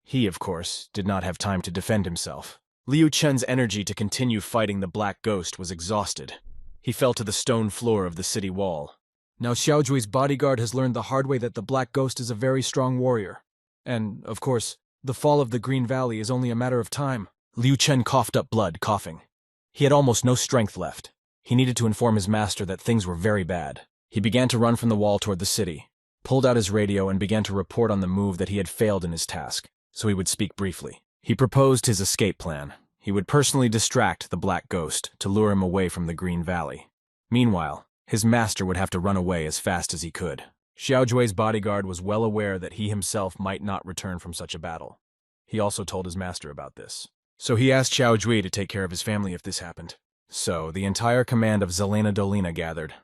He, of course, did not have time to defend himself. Liu Chen's energy to continue fighting the Black Ghost was exhausted. He fell to the stone floor of the city wall. Now Xiao Jue's bodyguard has learned the hard way that the Black Ghost is a very strong warrior. And, of course, the fall of the Green Valley is only a matter of time. Liu Chen coughed up blood, coughing. He had almost no strength left. He needed to inform his master that things were very bad. He began to run from the wall toward the city, pulled out his radio and began to report on the move that he had failed in his task, so he would speak briefly. He proposed his escape plan. He would personally distract the Black Ghost to lure him away from the Green Valley. Meanwhile, his master would have to run away as fast as he could. Xiao Jui's bodyguard was well aware that he himself might not return from such a battle. He also told his master about this. So he asked Xiao Jui to take care of his family if this happened. So the entire command of Zelena Dolina gathered,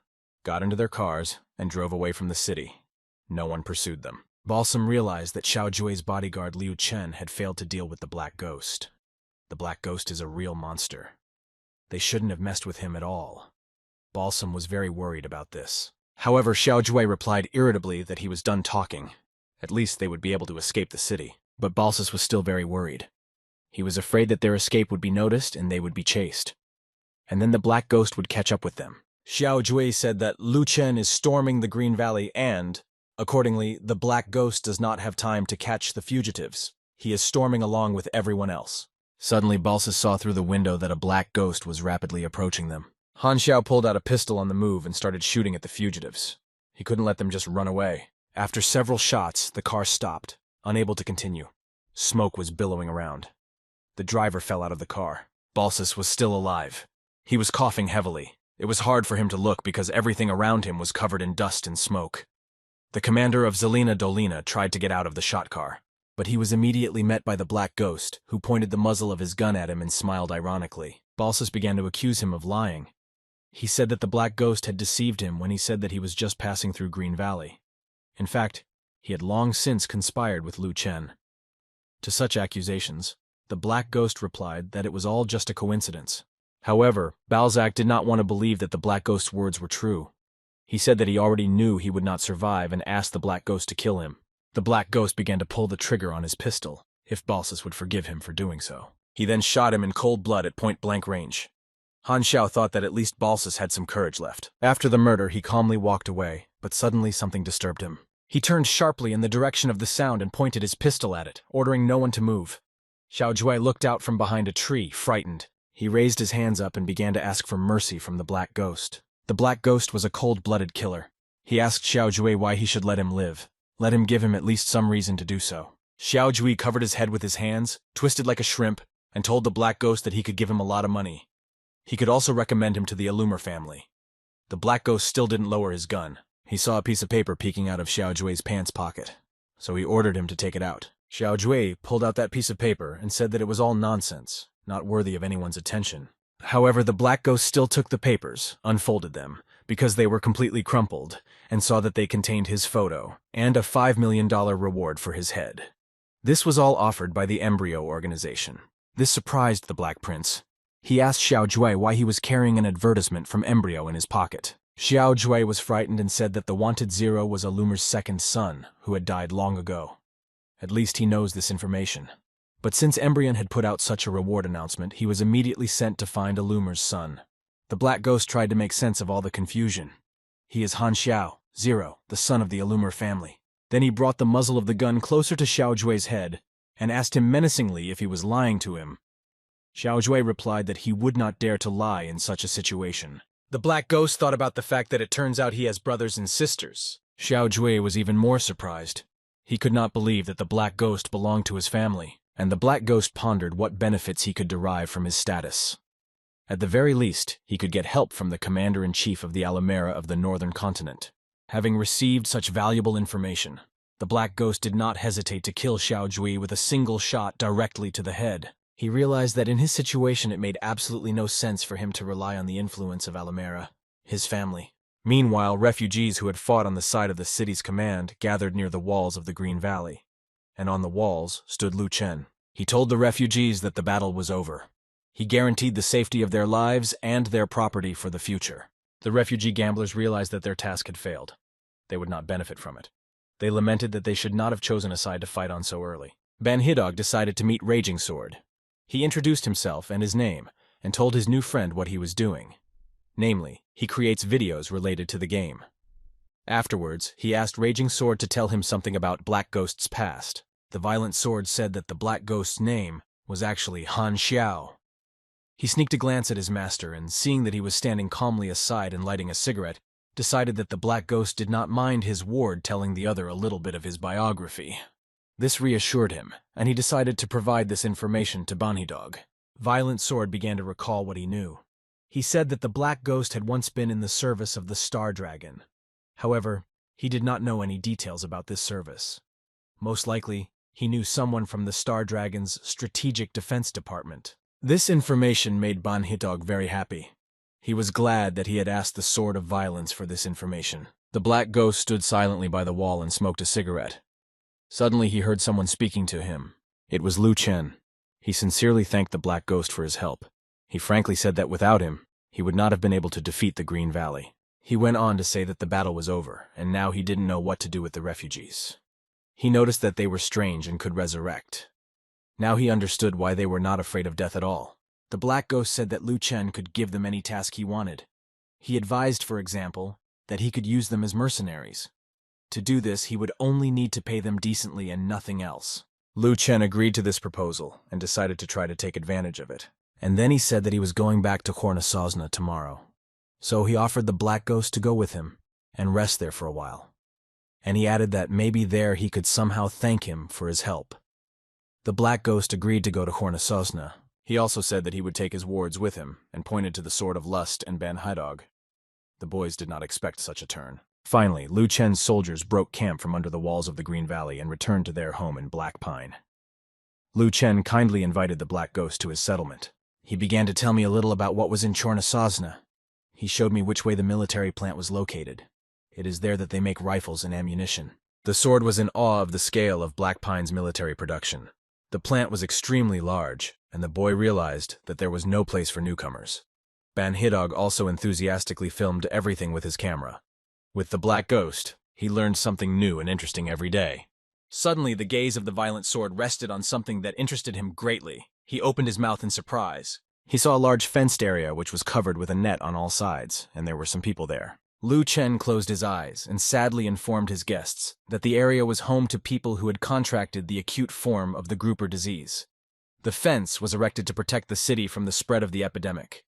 got into their cars, and drove away from the city. No one pursued them. Balsam realized that Xiao Jui's bodyguard Liu Chen had failed to deal with the Black Ghost. The Black Ghost is a real monster. They shouldn't have messed with him at all. Balsam was very worried about this. However, Xiao Jui replied irritably that he was done talking. At least they would be able to escape the city. But Balsas was still very worried. He was afraid that their escape would be noticed and they would be chased. And then the Black Ghost would catch up with them. Xiao Jui said that Liu Chen is storming the Green Valley and, accordingly, the Black Ghost does not have time to catch the fugitives. He is storming along with everyone else. Suddenly, Balsas saw through the window that a Black Ghost was rapidly approaching them. Han Xiao pulled out a pistol on the move and started shooting at the fugitives. He couldn't let them just run away. After several shots, the car stopped, unable to continue. Smoke was billowing around. The driver fell out of the car. Balsas was still alive. He was coughing heavily. It was hard for him to look because everything around him was covered in dust and smoke. The commander of Zelena Dolina tried to get out of the shot car, but he was immediately met by the Black Ghost, who pointed the muzzle of his gun at him and smiled ironically. Balsas began to accuse him of lying. He said that the Black Ghost had deceived him when he said that he was just passing through Green Valley. In fact, he had long since conspired with Liu Chen. To such accusations, the Black Ghost replied that it was all just a coincidence. However, Balzac did not want to believe that the Black Ghost's words were true. He said that he already knew he would not survive and asked the Black Ghost to kill him. The Black Ghost began to pull the trigger on his pistol, if Balsas would forgive him for doing so. He then shot him in cold blood at point-blank range. Han Xiao thought that at least Balsas had some courage left. After the murder, he calmly walked away, but suddenly something disturbed him. He turned sharply in the direction of the sound and pointed his pistol at it, ordering no one to move. Xiao Jui looked out from behind a tree, frightened. He raised his hands up and began to ask for mercy from the Black Ghost. The Black Ghost was a cold-blooded killer. He asked Xiao Jui why he should let him live. Let him give him at least some reason to do so. Xiao Jui covered his head with his hands, twisted like a shrimp, and told the Black Ghost that he could give him a lot of money. He could also recommend him to the Alumer family. The Black Ghost still didn't lower his gun. He saw a piece of paper peeking out of Xiao Jui's pants pocket, so he ordered him to take it out. Xiao Jui pulled out that piece of paper and said that it was all nonsense, not worthy of anyone's attention. However, the Black Ghost still took the papers, unfolded them, because they were completely crumpled, and saw that they contained his photo, and a $5 million reward for his head. This was all offered by the Embryo organization. This surprised the Black Prince. He asked Xiao Jui why he was carrying an advertisement from Embryo in his pocket. Xiao Jui was frightened and said that the Wanted Zero was Alumer's second son, who had died long ago. At least he knows this information. But since Embryon had put out such a reward announcement, he was immediately sent to find Alumer's son. The Black Ghost tried to make sense of all the confusion. He is Han Xiao, Zero, the son of the Alumer family. Then he brought the muzzle of the gun closer to Xiao Jui's head and asked him menacingly if he was lying to him. Xiao Jui replied that he would not dare to lie in such a situation. The Black Ghost thought about the fact that it turns out he has brothers and sisters. Xiao Jui was even more surprised. He could not believe that the Black Ghost belonged to his family, and the Black Ghost pondered what benefits he could derive from his status. At the very least, he could get help from the commander-in-chief of the Alamera of the Northern Continent. Having received such valuable information, the Black Ghost did not hesitate to kill Xiao Jui with a single shot directly to the head. He realized that in his situation it made absolutely no sense for him to rely on the influence of Alamera, his family. Meanwhile, refugees who had fought on the side of the city's command gathered near the walls of the Green Valley, and on the walls stood Liu Chen. He told the refugees that the battle was over. He guaranteed the safety of their lives and their property for the future. The refugee gamblers realized that their task had failed. They would not benefit from it. They lamented that they should not have chosen a side to fight on so early. Ban Hidog decided to meet Raging Sword. He introduced himself and his name, and told his new friend what he was doing. Namely, he creates videos related to the game. Afterwards, he asked Raging Sword to tell him something about Black Ghost's past. The Violent Sword said that the Black Ghost's name was actually Han Xiao. He sneaked a glance at his master and, seeing that he was standing calmly aside and lighting a cigarette, decided that the Black Ghost did not mind his ward telling the other a little bit of his biography. This reassured him, and he decided to provide this information to Banhidog. Violent Sword began to recall what he knew. He said that the Black Ghost had once been in the service of the Star Dragon. However, He did not know any details about this service. Most likely, he knew someone from the Star Dragon's Strategic Defense Department. This information made Ban Hitog very happy. He was glad that he had asked the Sword of Violence for this information. The black ghost stood silently by the wall and smoked a cigarette. Suddenly he heard someone speaking to him. It was Lu Chen. He sincerely thanked the black ghost for his help. He frankly said that without him, he would not have been able to defeat the Green Valley. He went on to say that the battle was over, and now he didn't know what to do with the refugees. He noticed that they were strange and could resurrect. Now he understood why they were not afraid of death at all. The black ghost said that Lu Chen could give them any task he wanted. He advised, for example, that he could use them as mercenaries. To do this, he would only need to pay them decently and nothing else. Lu Chen agreed to this proposal and decided to try to take advantage of it. And then he said that he was going back to Hornasosna tomorrow. So he offered the black ghost to go with him and rest there for a while. And he added that maybe there he could somehow thank him for his help. The black ghost agreed to go to Hornasosna. He also said that he would take his wards with him and pointed to the Sword of Lust and Ban Hydog. The boys did not expect such a turn. Finally, Lu Chen's soldiers broke camp from under the walls of the Green Valley and returned to their home in Black Pine. Lu Chen kindly invited the black ghost to his settlement. He began to tell me a little about what was in Hornasosna. He showed me which way the military plant was located. It is there that they make rifles and ammunition. The sword was in awe of the scale of Black Pine's military production. The plant was extremely large, and the boy realized that there was no place for newcomers. Ban Hidog also enthusiastically filmed everything with his camera. With the black ghost, he learned something new and interesting every day. Suddenly, the gaze of the violent sword rested on something that interested him greatly. He opened his mouth in surprise. He saw a large fenced area which was covered with a net on all sides, and there were some people there. Lu Chen closed his eyes and sadly informed his guests that the area was home to people who had contracted the acute form of the grouper disease. The fence was erected to protect the city from the spread of the epidemic.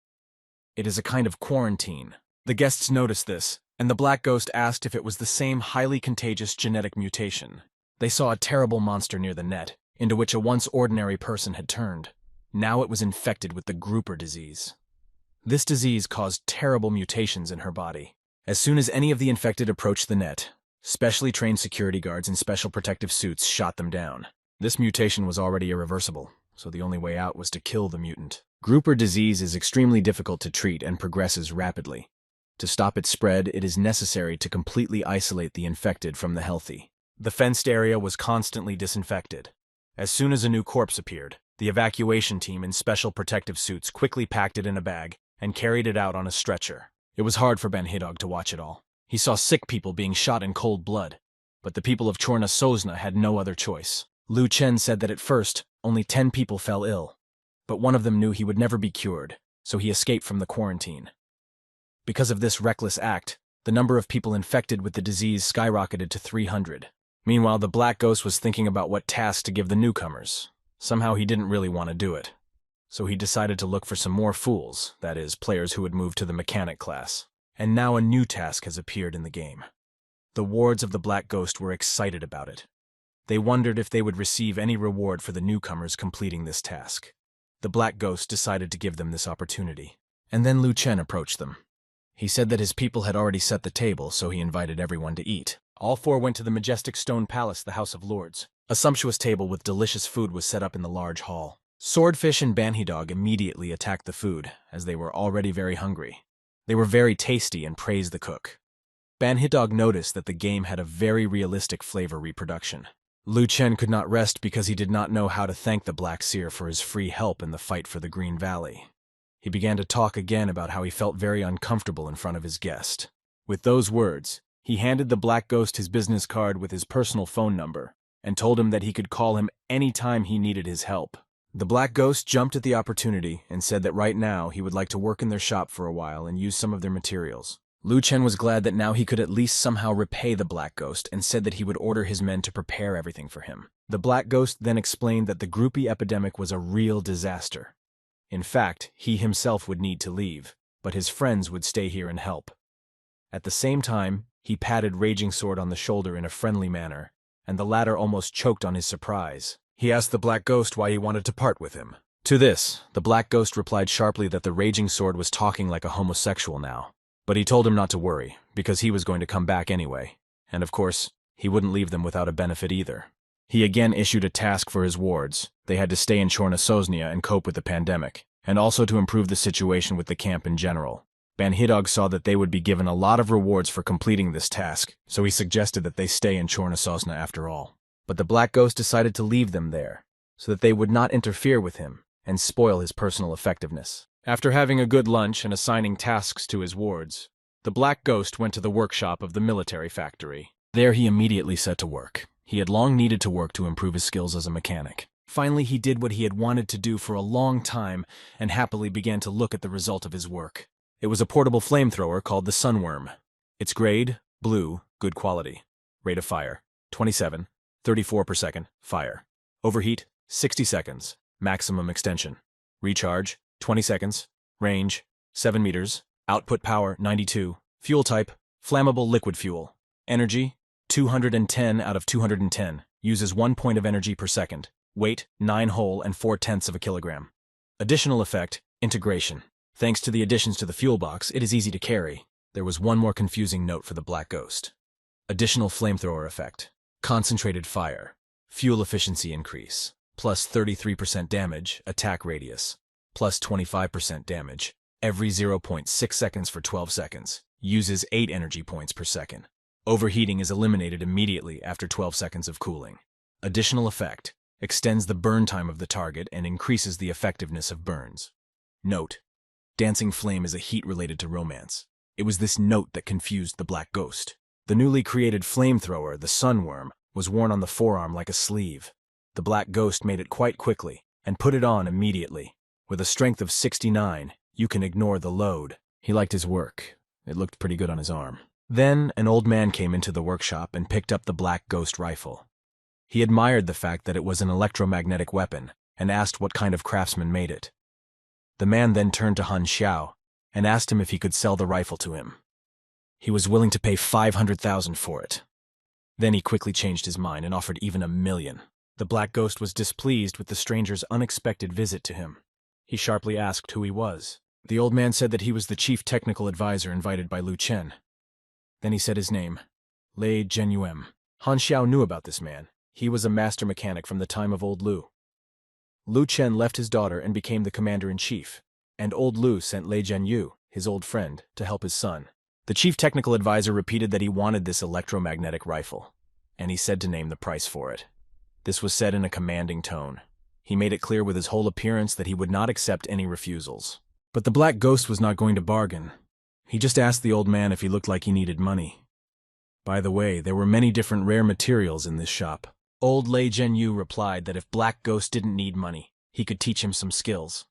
It is a kind of quarantine. The guests noticed this, and the black ghost asked if it was the same highly contagious genetic mutation. They saw a terrible monster near the net, into which a once ordinary person had turned. Now it was infected with the grouper disease. This disease caused terrible mutations in her body. As soon as any of the infected approached the net, specially trained security guards in special protective suits shot them down. This mutation was already irreversible, so the only way out was to kill the mutant. Grouper disease is extremely difficult to treat and progresses rapidly. To stop its spread, it is necessary to completely isolate the infected from the healthy. The fenced area was constantly disinfected. As soon as a new corpse appeared, the evacuation team in special protective suits quickly packed it in a bag and carried it out on a stretcher. It was hard for Ben Hidog to watch it all. He saw sick people being shot in cold blood, but the people of Hornasosna had no other choice. Lu Chen said that at first, only 10 people fell ill, but one of them knew he would never be cured, so he escaped from the quarantine. Because of this reckless act, the number of people infected with the disease skyrocketed to 300. Meanwhile, the black ghost was thinking about what task to give the newcomers. Somehow he didn't really want to do it. So he decided to look for some more fools, that is, players who would move to the mechanic class. And now a new task has appeared in the game. The wards of the Black Ghost were excited about it. They wondered if they would receive any reward for the newcomers completing this task. The Black Ghost decided to give them this opportunity. And then Lu Chen approached them. He said that his people had already set the table, so he invited everyone to eat. All four went to the majestic stone palace, the House of Lords. A sumptuous table with delicious food was set up in the large hall. Swordfish and Banhidog immediately attacked the food, as they were already very hungry. They were very tasty and praised the cook. Banhidog noticed that the game had a very realistic flavor reproduction. Lu Chen could not rest because he did not know how to thank the Black Seer for his free help in the fight for the Green Valley. He began to talk again about how he felt very uncomfortable in front of his guest. With those words, he handed the Black Ghost his business card with his personal phone number and told him that he could call him any time he needed his help. The Black Ghost jumped at the opportunity and said that right now he would like to work in their shop for a while and use some of their materials. Lu Chen was glad that now he could at least somehow repay the Black Ghost and said that he would order his men to prepare everything for him. The Black Ghost then explained that the groupie epidemic was a real disaster. In fact, he himself would need to leave, but his friends would stay here and help. At the same time, he patted Raging Sword on the shoulder in a friendly manner, and the latter almost choked on his surprise. He asked the Black Ghost why he wanted to part with him. To this, the Black Ghost replied sharply that the Raging Sword was talking like a homosexual now. But he told him not to worry, because he was going to come back anyway, And of course, he wouldn't leave them without a benefit either. He again issued a task for his wards. They had to stay in Chornososnia and cope with the pandemic, and also to improve the situation with the camp in general. Banhidog saw that they would be given a lot of rewards for completing this task, so he suggested that they stay in Chornososna after all. But the Black Ghost decided to leave them there, so that they would not interfere with him and spoil his personal effectiveness. After having a good lunch and assigning tasks to his wards, the Black Ghost went to the workshop of the military factory. There he immediately set to work. He had long needed to work to improve his skills as a mechanic. Finally, he did what he had wanted to do for a long time and happily began to look at the result of his work. It was a portable flamethrower called the Sunworm. Its grade, blue, good quality. Rate of fire, 27, 34 per second, fire. Overheat, 60 seconds, maximum extension. Recharge, 20 seconds. Range, 7 meters. Output power, 92. Fuel type, flammable liquid fuel. Energy, 210 out of 210. Uses 1 point of energy per second. Weight, 9 whole and 4/10 of a kilogram. Additional effect, integration. Thanks to the additions to the fuel box, it is easy to carry. There was one more confusing note for the Black Ghost. Additional flamethrower effect. Concentrated fire. Fuel efficiency increase. Plus 33% damage, attack radius. Plus 25% damage. Every 0.6 seconds for 12 seconds. Uses 8 energy points per second. Overheating is eliminated immediately after 12 seconds of cooling. Additional effect. Extends the burn time of the target and increases the effectiveness of burns. Note. Dancing flame is a heat related to romance. It was this note that confused the Black Ghost. The newly created flamethrower, the Sunworm, was worn on the forearm like a sleeve. The Black Ghost made it quite quickly and put it on immediately. With a strength of 69, you can ignore the load. He liked his work. It looked pretty good on his arm. Then an old man came into the workshop and picked up the Black Ghost rifle. He admired the fact that it was an electromagnetic weapon and asked what kind of craftsman made it. The man then turned to Han Xiao and asked him if he could sell the rifle to him. He was willing to pay 500,000 for it. Then he quickly changed his mind and offered even 1,000,000. The Black Ghost was displeased with the stranger's unexpected visit to him. He sharply asked who he was. The old man said that he was the chief technical advisor invited by Lu Chen. Then he said his name, Lei Zhenyuem. Han Xiao knew about this man. He was a master mechanic from the time of old Lu. Lu Chen left his daughter and became the commander-in-chief, and old Lu sent Lei Zhenyu, his old friend, to help his son. The chief technical advisor repeated that he wanted this electromagnetic rifle, and he said to name the price for it. This was said in a commanding tone. He made it clear with his whole appearance that he would not accept any refusals. But the Black Ghost was not going to bargain. He just asked the old man if he looked like he needed money. By the way, there were many different rare materials in this shop. Old Lei Zhenyu replied that if Black Ghost didn't need money, he could teach him some skills.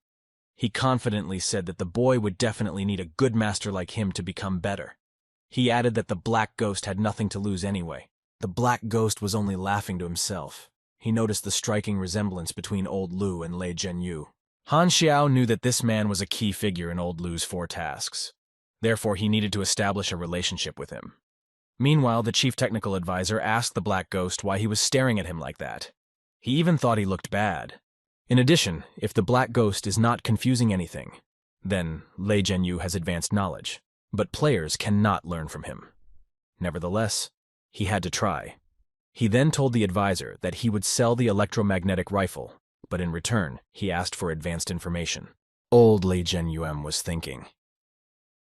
He confidently said that the boy would definitely need a good master like him to become better. He added that the Black Ghost had nothing to lose anyway. The Black Ghost was only laughing to himself. He noticed the striking resemblance between old Lu and Lei Zhenyu. Han Xiao knew that this man was a key figure in old Lu's 4 tasks. Therefore, he needed to establish a relationship with him. Meanwhile, the chief technical advisor asked the Black Ghost why he was staring at him like that. He even thought he looked bad. In addition, if the Black Ghost is not confusing anything, then Lei Zhenyu has advanced knowledge, but players cannot learn from him. Nevertheless, he had to try. He then told the advisor that he would sell the electromagnetic rifle, but in return, he asked for advanced information. Old Lei Zhenyuem was thinking.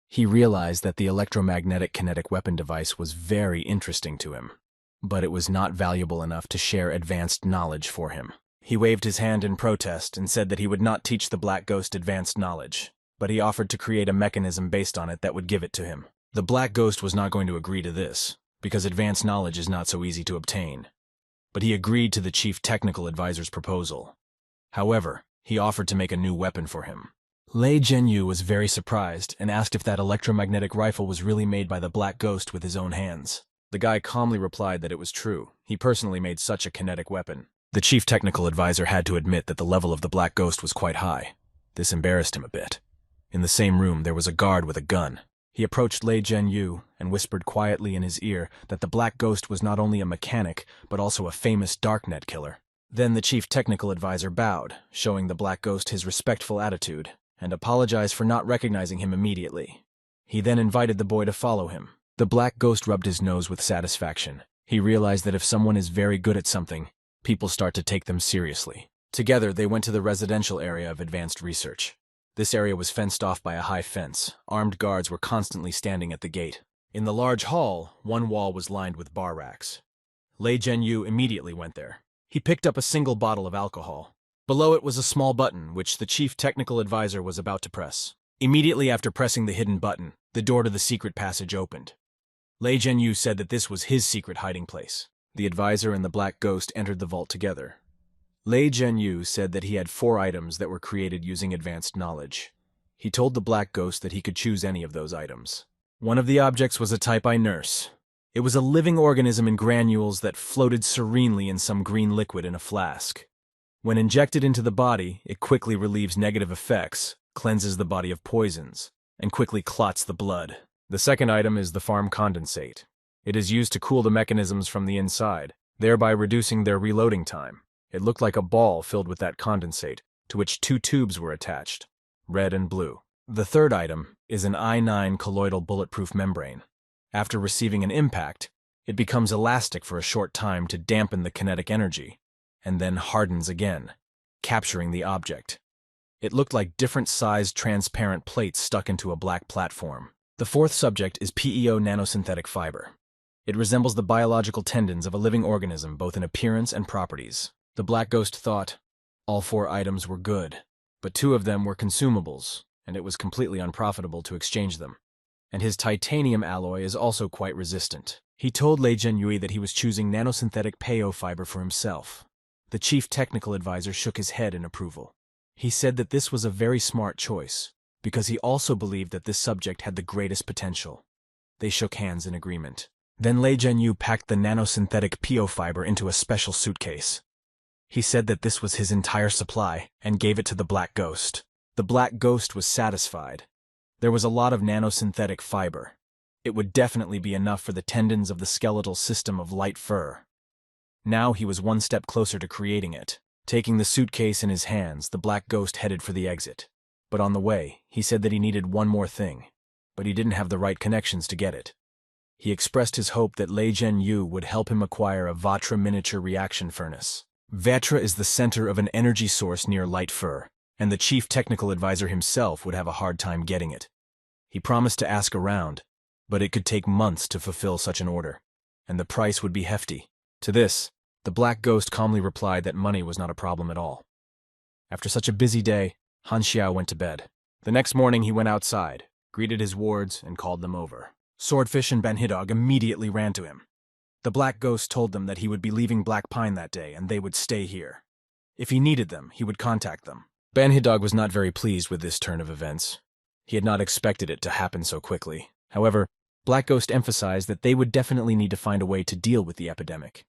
He realized that the electromagnetic kinetic weapon device was very interesting to him, but it was not valuable enough to share advanced knowledge for him. He waved his hand in protest and said that he would not teach the Black Ghost advanced knowledge, but he offered to create a mechanism based on it that would give it to him. The Black Ghost was not going to agree to this, because advanced knowledge is not so easy to obtain, but he agreed to the chief technical advisor's proposal. However, he offered to make a new weapon for him. Lei Zhenyu was very surprised and asked if that electromagnetic rifle was really made by the Black Ghost with his own hands. The guy calmly replied that it was true. He personally made such a kinetic weapon. The chief technical advisor had to admit that the level of the Black Ghost was quite high. This embarrassed him a bit. In the same room, there was a guard with a gun. He approached Lei Zhenyu and whispered quietly in his ear that the Black Ghost was not only a mechanic, but also a famous darknet killer. Then the chief technical advisor bowed, showing the Black Ghost his respectful attitude, and apologized for not recognizing him immediately. He then invited the boy to follow him. The black ghost rubbed his nose with satisfaction. He realized that if someone is very good at something, people start to take them seriously. Together, they went to the residential area of advanced research. This area was fenced off by a high fence. Armed guards were constantly standing at the gate. In the large hall, one wall was lined with bar racks. Lei Zhenyu immediately went there. He picked up a single bottle of alcohol. Below it was a small button, which the chief technical advisor was about to press. Immediately after pressing the hidden button, the door to the secret passage opened. Lei Zhenyu said that this was his secret hiding place. The advisor and the black ghost entered the vault together. Lei Zhenyu said that he had 4 items that were created using advanced knowledge. He told the black ghost that he could choose any of those items. One of the objects was a type I nurse. It was a living organism in granules that floated serenely in some green liquid in a flask. When injected into the body, it quickly relieves negative effects, cleanses the body of poisons, and quickly clots the blood. The second item is the farm condensate. It is used to cool the mechanisms from the inside, thereby reducing their reloading time. It looked like a ball filled with that condensate, to which 2 tubes were attached, red and blue. The third item is an I-9 colloidal bulletproof membrane. After receiving an impact, it becomes elastic for a short time to dampen the kinetic energy, and then hardens again, capturing the object. It looked like different-sized transparent plates stuck into a black platform. The fourth subject is PEO nanosynthetic fiber. It resembles the biological tendons of a living organism both in appearance and properties. The black ghost thought all 4 items were good, but 2 of them were consumables, and it was completely unprofitable to exchange them. And his titanium alloy is also quite resistant. He told Lei Zhenyu that he was choosing nanosynthetic PEO fiber for himself. The chief technical advisor shook his head in approval. He said that this was a very smart choice, because he also believed that this subject had the greatest potential. They shook hands in agreement. Then Lei Zhenyu packed the nanosynthetic PEO fiber into a special suitcase. He said that this was his entire supply and gave it to the black ghost. The black ghost was satisfied. There was a lot of nanosynthetic fiber. It would definitely be enough for the tendons of the skeletal system of light fur. Now he was one step closer to creating it. Taking the suitcase in his hands, the black ghost headed for the exit. But on the way, he said that he needed one more thing, but he didn't have the right connections to get it. He expressed his hope that Lei Zhenyu would help him acquire a Vatra miniature reaction furnace. Vatra is the center of an energy source near light fur, and the chief technical advisor himself would have a hard time getting it. He promised to ask around, but it could take months to fulfill such an order, and the price would be hefty. To this, the black ghost calmly replied that money was not a problem at all. After such a busy day, Han Xiao went to bed. The next morning he went outside, greeted his wards, and called them over. Swordfish and Banhidog immediately ran to him. The black ghost told them that he would be leaving Black Pine that day and they would stay here. If he needed them, he would contact them. Banhidog was not very pleased with this turn of events. He had not expected it to happen so quickly. However, Black Ghost emphasized that they would definitely need to find a way to deal with the epidemic.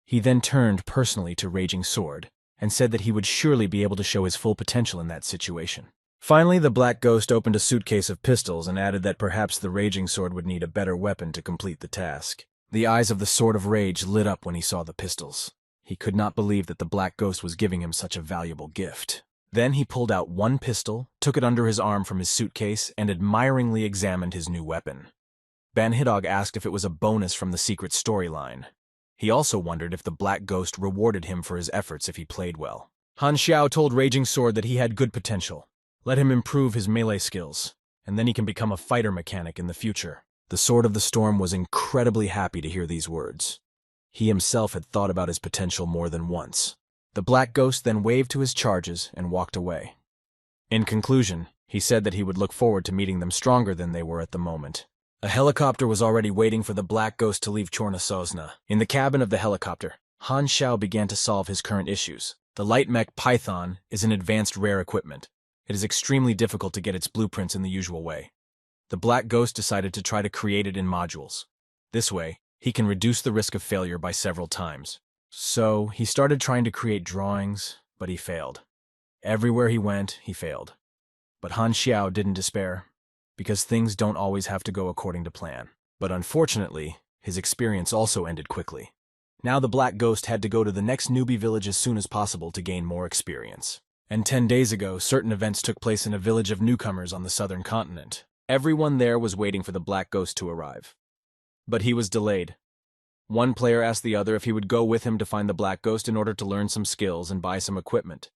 He then turned personally to Raging Sword and said that he would surely be able to show his full potential in that situation. Finally, the Black Ghost opened a suitcase of pistols and added that perhaps the Raging Sword would need a better weapon to complete the task. The eyes of the Sword of Rage lit up when he saw the pistols. He could not believe that the Black Ghost was giving him such a valuable gift. Then he pulled out one pistol, took it under his arm from his suitcase, and admiringly examined his new weapon. Banhidog asked if it was a bonus from the secret storyline. He also wondered if the Black Ghost rewarded him for his efforts if he played well. Han Xiao told Raging Sword that he had good potential. Let him improve his melee skills, and then he can become a fighter mechanic in the future. The Sword of the Storm was incredibly happy to hear these words. He himself had thought about his potential more than once. The Black Ghost then waved to his charges and walked away. In conclusion, he said that he would look forward to meeting them stronger than they were at the moment. A helicopter was already waiting for the Black Ghost to leave Chorna Sosna. In the cabin of the helicopter, Han Xiao began to solve his current issues. The light mech Python is an advanced rare equipment. It is extremely difficult to get its blueprints in the usual way. The Black Ghost decided to try to create it in modules. This way, he can reduce the risk of failure by several times. So, he started trying to create drawings, but he failed. Everywhere he went, he failed. But Han Xiao didn't despair, because things don't always have to go according to plan. But unfortunately, his experience also ended quickly. Now the Black Ghost had to go to the next newbie village as soon as possible to gain more experience. And 10 days ago, certain events took place in a village of newcomers on the southern continent. Everyone there was waiting for the Black Ghost to arrive. But he was delayed. One player asked the other if he would go with him to find the Black Ghost in order to learn some skills and buy some equipment.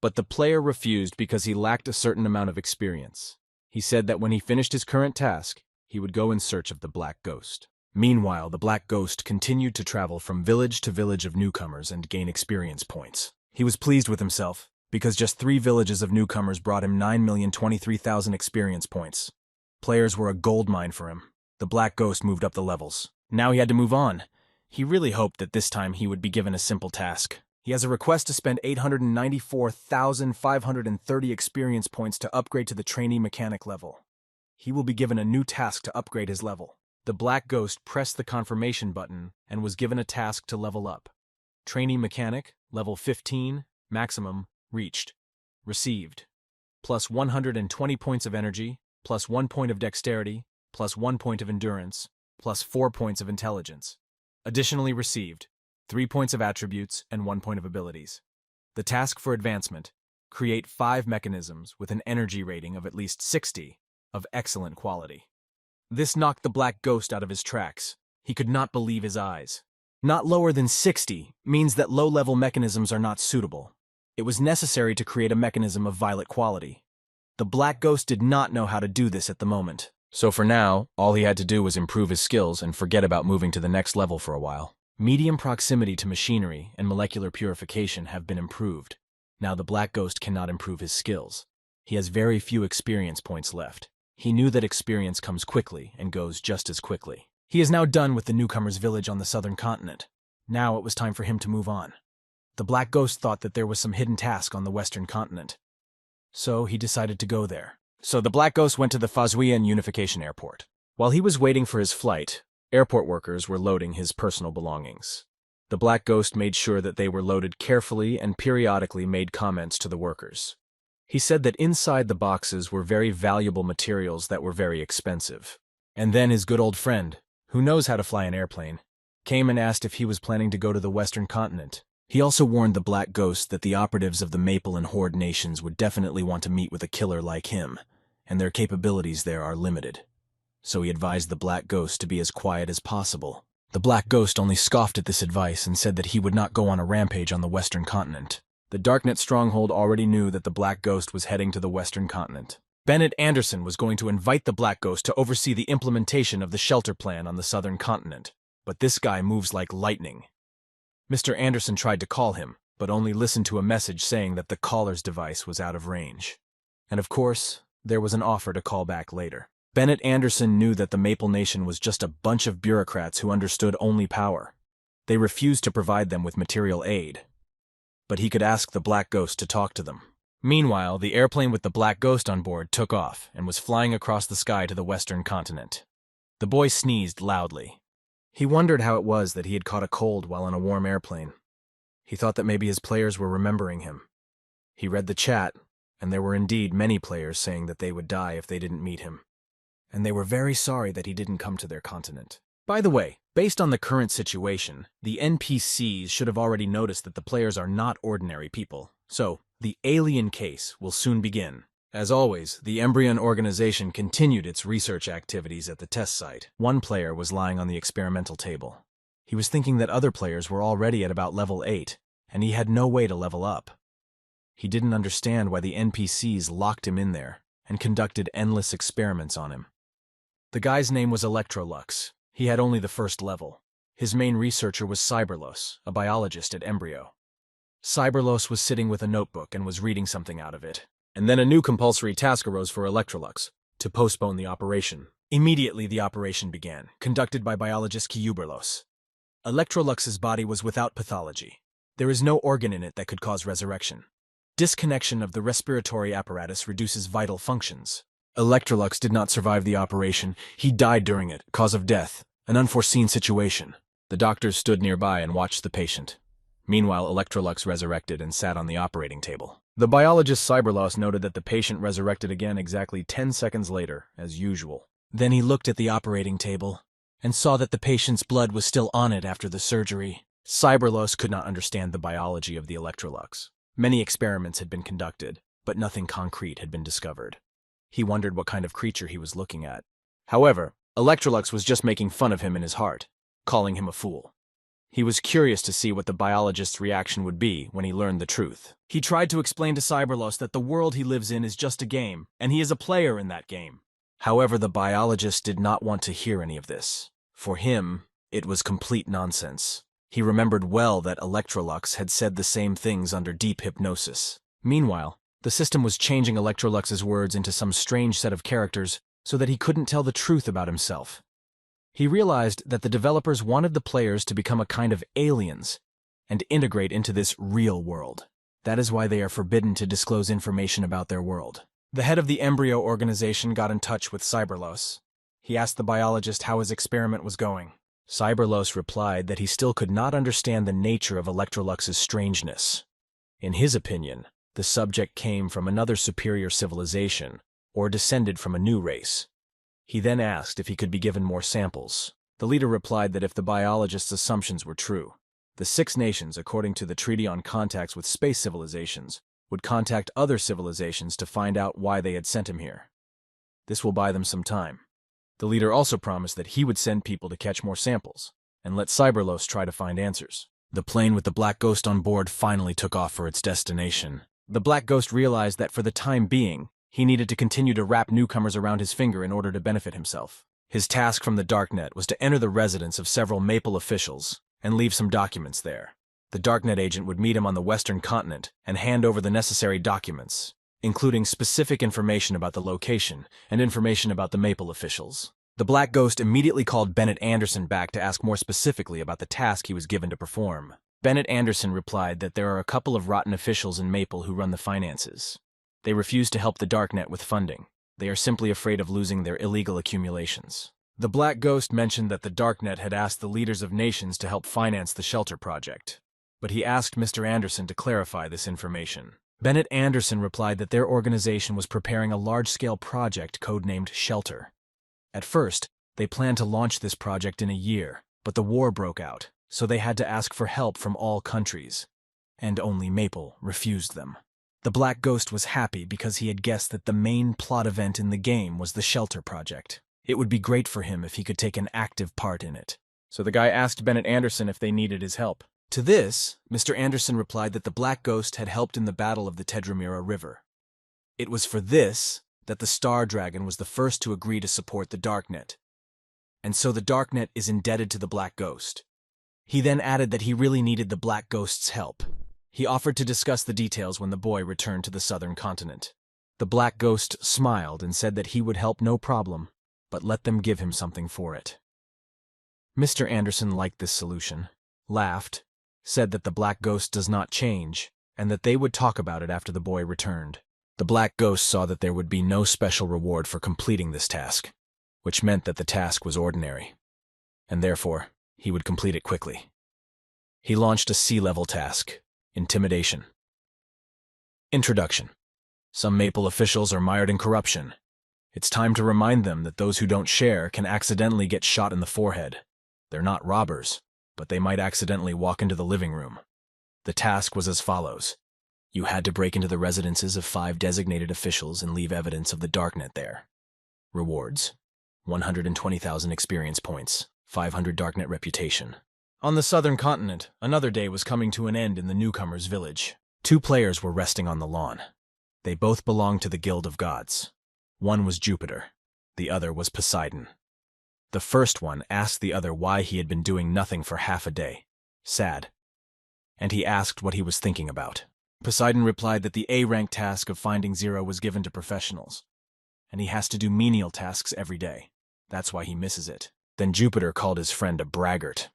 But the player refused because he lacked a certain amount of experience. He said that when he finished his current task, he would go in search of the Black Ghost. Meanwhile, the Black Ghost continued to travel from village to village of newcomers and gain experience points. He was pleased with himself, because just 3 villages of newcomers brought him 9,023,000 experience points. Players were a goldmine for him. The Black Ghost moved up the levels. Now he had to move on. He really hoped that this time he would be given a simple task. He has a request to spend 894,530 experience points to upgrade to the trainee mechanic level. He will be given a new task to upgrade his level. The Black Ghost pressed the confirmation button and was given a task to level up. Trainee mechanic, level 15, maximum, reached. Received. Plus 120 points of energy, plus 1 point of dexterity, plus 1 point of endurance, plus 4 points of intelligence. Additionally received 3 points of attributes and 1 point of abilities. The task for advancement: create 5 mechanisms with an energy rating of at least 60 of excellent quality. This knocked the Black Ghost out of his tracks. He could not believe his eyes. Not lower than 60 means that low-level mechanisms are not suitable. It was necessary to create a mechanism of violet quality. The Black Ghost did not know how to do this at the moment. So for now, all he had to do was improve his skills and forget about moving to the next level for a while. Medium proximity to machinery and molecular purification have been improved. Now the Black Ghost cannot improve his skills. He has very few experience points left. He knew that experience comes quickly and goes just as quickly. He is now done with the newcomer's village on the southern continent. Now it was time for him to move on. The Black Ghost thought that there was some hidden task on the western continent. So he decided to go there. So the Black Ghost went to the Fazhuian Unification Airport. While he was waiting for his flight, airport workers were loading his personal belongings. The Black Ghost made sure that they were loaded carefully and periodically made comments to the workers. He said that inside the boxes were very valuable materials that were very expensive. And then his good old friend, who knows how to fly an airplane, came and asked if he was planning to go to the western continent. He also warned the Black Ghost that the operatives of the Maple and Horde nations would definitely want to meet with a killer like him, and their capabilities there are limited. So he advised the Black Ghost to be as quiet as possible. The Black Ghost only scoffed at this advice and said that he would not go on a rampage on the western continent. The Darknet Stronghold already knew that the Black Ghost was heading to the western continent. Bennett Anderson was going to invite the Black Ghost to oversee the implementation of the shelter plan on the southern continent. But this guy moves like lightning. Mr. Anderson tried to call him, but only listened to a message saying that the caller's device was out of range. And of course, there was an offer to call back later. Bennett Anderson knew that the Maple Nation was just a bunch of bureaucrats who understood only power. They refused to provide them with material aid. But he could ask the Black Ghost to talk to them. Meanwhile, the airplane with the Black Ghost on board took off and was flying across the sky to the western continent. The boy sneezed loudly. He wondered how it was that he had caught a cold while in a warm airplane. He thought that maybe his players were remembering him. He read the chat, and there were indeed many players saying that they would die if they didn't meet him. And they were very sorry that he didn't come to their continent. By the way, based on the current situation, the NPCs should have already noticed that the players are not ordinary people. So, the alien case will soon begin. As always, the Embryon organization continued its research activities at the test site. One player was lying on the experimental table. He was thinking that other players were already at about level 8, and he had no way to level up. He didn't understand why the NPCs locked him in there and conducted endless experiments on him. The guy's name was Electrolux. He had only the first level. His main researcher was Cyberlos, a biologist at Embryo. Cyberlos was sitting with a notebook and was reading something out of it. And then a new compulsory task arose for Electrolux, to postpone the operation. Immediately the operation began, conducted by biologist Kyuberlos. Electrolux's body was without pathology. There is no organ in it that could cause resurrection. Disconnection of the respiratory apparatus reduces vital functions. Electrolux did not survive the operation. He died during it, cause of death, an unforeseen situation. The doctors stood nearby and watched the patient. Meanwhile, Electrolux resurrected and sat on the operating table. The biologist Cyberlos noted that the patient resurrected again exactly 10 seconds later, as usual. Then he looked at the operating table and saw that the patient's blood was still on it after the surgery. Cyberlos could not understand the biology of the Electrolux. Many experiments had been conducted, but nothing concrete had been discovered. He wondered what kind of creature he was looking at. However, Electrolux was just making fun of him in his heart, calling him a fool. He was curious to see what the biologist's reaction would be when he learned the truth. He tried to explain to Cyberlos that the world he lives in is just a game, and he is a player in that game. However, the biologist did not want to hear any of this. For him, it was complete nonsense. He remembered well that Electrolux had said the same things under deep hypnosis. Meanwhile, the system was changing Electrolux's words into some strange set of characters so that he couldn't tell the truth about himself. He realized that the developers wanted the players to become a kind of aliens and integrate into this real world. That is why they are forbidden to disclose information about their world. The head of the embryo organization got in touch with Cyberlos. He asked the biologist how his experiment was going. Cyberlos replied that he still could not understand the nature of Electrolux's strangeness. In his opinion, the subject came from another superior civilization or descended from a new race. He then asked if he could be given more samples. The leader replied that if the biologist's assumptions were true, the 6 nations, according to the Treaty on Contacts with Space Civilizations, would contact other civilizations to find out why they had sent him here. This will buy them some time. The leader also promised that he would send people to catch more samples and let Cyberlos try to find answers. The plane with the Black Ghost on board finally took off for its destination. The Black Ghost realized that for the time being, he needed to continue to wrap newcomers around his finger in order to benefit himself. His task from the Darknet was to enter the residence of several Maple officials and leave some documents there. The Darknet agent would meet him on the Western continent and hand over the necessary documents, including specific information about the location and information about the Maple officials. The Black Ghost immediately called Bennett Anderson back to ask more specifically about the task he was given to perform. Bennett Anderson replied that there are a couple of rotten officials in Maple who run the finances. They refuse to help the Darknet with funding. They are simply afraid of losing their illegal accumulations. The Black Ghost mentioned that the Darknet had asked the leaders of nations to help finance the shelter project, but he asked Mr. Anderson to clarify this information. Bennett Anderson replied that their organization was preparing a large-scale project codenamed Shelter. At first, they planned to launch this project in a year, but the war broke out, so they had to ask for help from all countries, and only Maple refused them. The Black Ghost was happy because he had guessed that the main plot event in the game was the Shelter project. It would be great for him if he could take an active part in it. So the guy asked Bennett Anderson if they needed his help. To this, Mr. Anderson replied that the Black Ghost had helped in the Battle of the Tedramira River. It was for this that the Star Dragon was the first to agree to support the Darknet. And so the Darknet is indebted to the Black Ghost. He then added that he really needed the Black Ghost's help. He offered to discuss the details when the boy returned to the southern continent. The Black Ghost smiled and said that he would help no problem, but let them give him something for it. Mr. Anderson liked this solution, laughed, said that the Black Ghost does not change, and that they would talk about it after the boy returned. The Black Ghost saw that there would be no special reward for completing this task, which meant that the task was ordinary, and therefore he would complete it quickly. He launched a sea-level task: Intimidation. Introduction. Some Maple officials are mired in corruption. It's time to remind them that those who don't share can accidentally get shot in the forehead. They're not robbers, but they might accidentally walk into the living room. The task was as follows. You had to break into the residences of 5 designated officials and leave evidence of the Darknet there. Rewards: 120,000 experience points, 500 Darknet reputation. On the southern continent, another day was coming to an end in the newcomer's village. 2 players were resting on the lawn. They both belonged to the Guild of Gods. One was Jupiter, the other was Poseidon. The first one asked the other why he had been doing nothing for half a day, sad, and he asked what he was thinking about. Poseidon replied that the A-rank task of finding Zero was given to professionals, and he has to do menial tasks every day. That's why he misses it. Then Jupiter called his friend a braggart.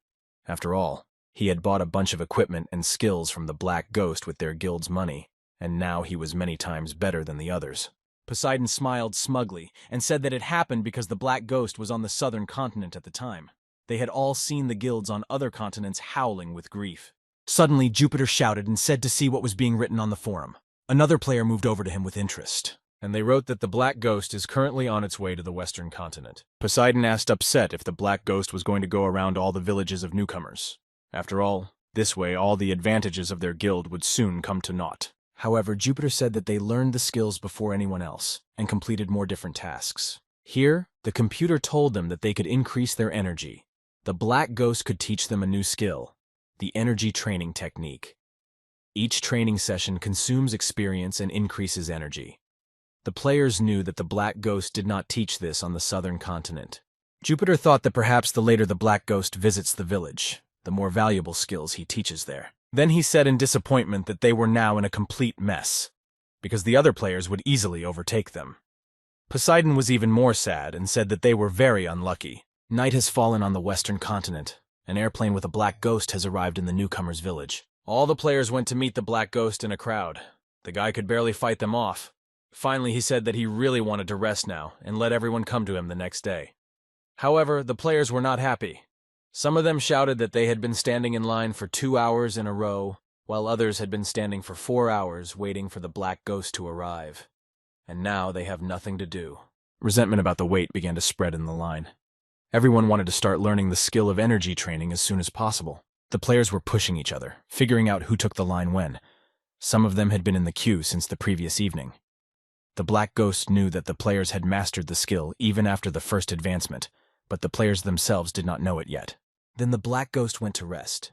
After all, he had bought a bunch of equipment and skills from the Black Ghost with their guild's money, and now he was many times better than the others. Poseidon smiled smugly and said that it happened because the Black Ghost was on the southern continent at the time. They had all seen the guilds on other continents howling with grief. Suddenly, Jupiter shouted and said to see what was being written on the forum. Another player moved over to him with interest, and they wrote that the Black Ghost is currently on its way to the western continent. Poseidon asked upset if the Black Ghost was going to go around all the villages of newcomers. After all, this way all the advantages of their guild would soon come to naught. However, Jupiter said that they learned the skills before anyone else, and completed more different tasks. Here, the computer told them that they could increase their energy. The Black Ghost could teach them a new skill, the energy training technique. Each training session consumes experience and increases energy. The players knew that the Black Ghost did not teach this on the southern continent. Jupiter thought that perhaps the later the Black Ghost visits the village, the more valuable skills he teaches there. Then he said in disappointment that they were now in a complete mess, because the other players would easily overtake them. Poseidon was even more sad and said that they were very unlucky. Night has fallen on the western continent. An airplane with a Black Ghost has arrived in the newcomers' village. All the players went to meet the Black Ghost in a crowd. The guy could barely fight them off. Finally, he said that he really wanted to rest now and let everyone come to him the next day. However, the players were not happy. Some of them shouted that they had been standing in line for 2 hours in a row, while others had been standing for 4 hours waiting for the Black Ghost to arrive. And now they have nothing to do. Resentment about the wait began to spread in the line. Everyone wanted to start learning the skill of energy training as soon as possible. The players were pushing each other, figuring out who took the line when. Some of them had been in the queue since the previous evening. The Black Ghost knew that the players had mastered the skill even after the first advancement, but the players themselves did not know it yet. Then the Black Ghost went to rest.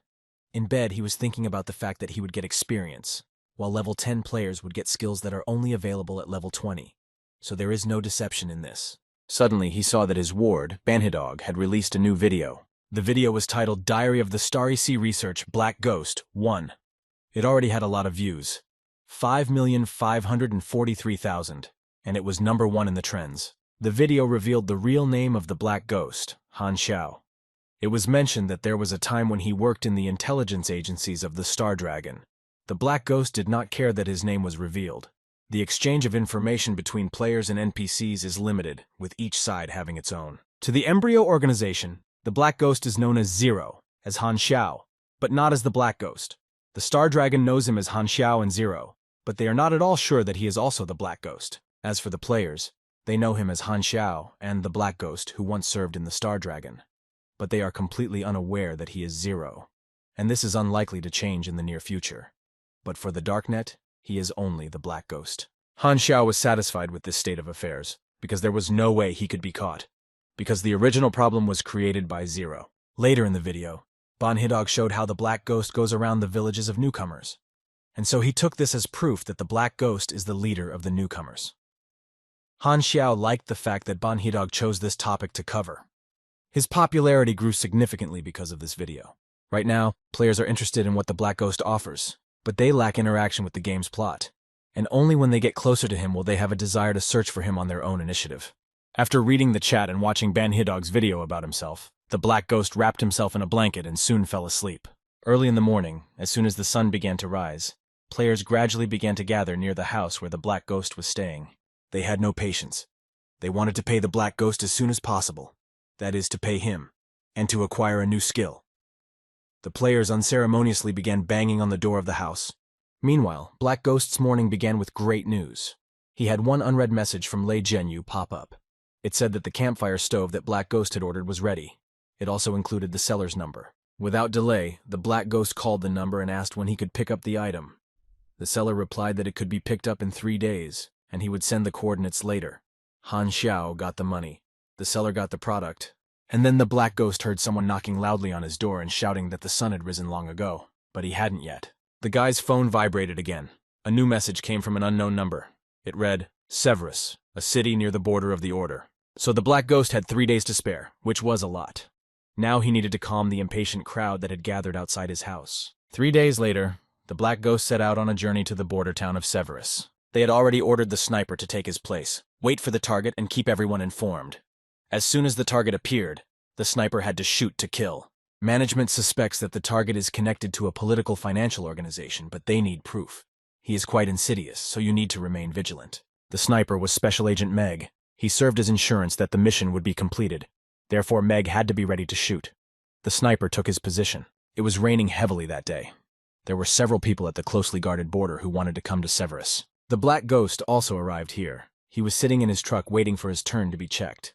In bed, he was thinking about the fact that he would get experience, while level 10 players would get skills that are only available at level 20. So there is no deception in this. Suddenly, he saw that his ward, Banhidog, had released a new video. The video was titled Diary of the Starry Sea Research Black Ghost 1. It already had a lot of views. 5,543,000, and it was #1 in the trends. The video revealed the real name of the Black Ghost, Han Xiao. It was mentioned that there was a time when he worked in the intelligence agencies of the Star Dragon. The Black Ghost did not care that his name was revealed. The exchange of information between players and NPCs is limited, with each side having its own. To the embryo organization, the Black Ghost is known as Zero, as Han Xiao, but not as the Black Ghost. The Star Dragon knows him as Han Xiao and Zero, but they are not at all sure that he is also the Black Ghost. As for the players, they know him as Han Xiao and the Black Ghost who once served in the Star Dragon, but they are completely unaware that he is Zero, and this is unlikely to change in the near future. But for the Darknet, he is only the Black Ghost. Han Xiao was satisfied with this state of affairs, because there was no way he could be caught, because the original problem was created by Zero. Later in the video, Banhidog showed how the Black Ghost goes around the villages of newcomers, and so he took this as proof that the Black Ghost is the leader of the newcomers. Han Xiao liked the fact that Banhidog chose this topic to cover. His popularity grew significantly because of this video. Right now, players are interested in what the Black Ghost offers, but they lack interaction with the game's plot, and only when they get closer to him will they have a desire to search for him on their own initiative. After reading the chat and watching Banhidog's video about himself, the Black Ghost wrapped himself in a blanket and soon fell asleep. Early in the morning, as soon as the sun began to rise, players gradually began to gather near the house where the Black Ghost was staying. They had no patience. They wanted to pay the Black Ghost as soon as possible, that is, to pay him, and to acquire a new skill. The players unceremoniously began banging on the door of the house. Meanwhile, Black Ghost's morning began with great news. He had one unread message from Lei Jianyu pop up. It said that the campfire stove that Black Ghost had ordered was ready. It also included the seller's number. Without delay, the Black Ghost called the number and asked when he could pick up the item. The seller replied that it could be picked up in 3 days, and he would send the coordinates later. Han Xiao got the money. The seller got the product. And then the Black Ghost heard someone knocking loudly on his door and shouting that the sun had risen long ago, but he hadn't yet. The guy's phone vibrated again. A new message came from an unknown number. It read, Severus, a city near the border of the Order. So the Black Ghost had 3 days to spare, which was a lot. Now he needed to calm the impatient crowd that had gathered outside his house. 3 days later, the Black Ghost set out on a journey to the border town of Severus. They had already ordered the sniper to take his place, wait for the target, and keep everyone informed. As soon as the target appeared, the sniper had to shoot to kill. Management suspects that the target is connected to a political financial organization, but they need proof. He is quite insidious, so you need to remain vigilant. The sniper was Special Agent Meg. He served as insurance that the mission would be completed. Therefore, Meg had to be ready to shoot. The sniper took his position. It was raining heavily that day. There were several people at the closely guarded border who wanted to come to Severus. The Black Ghost also arrived here. He was sitting in his truck waiting for his turn to be checked.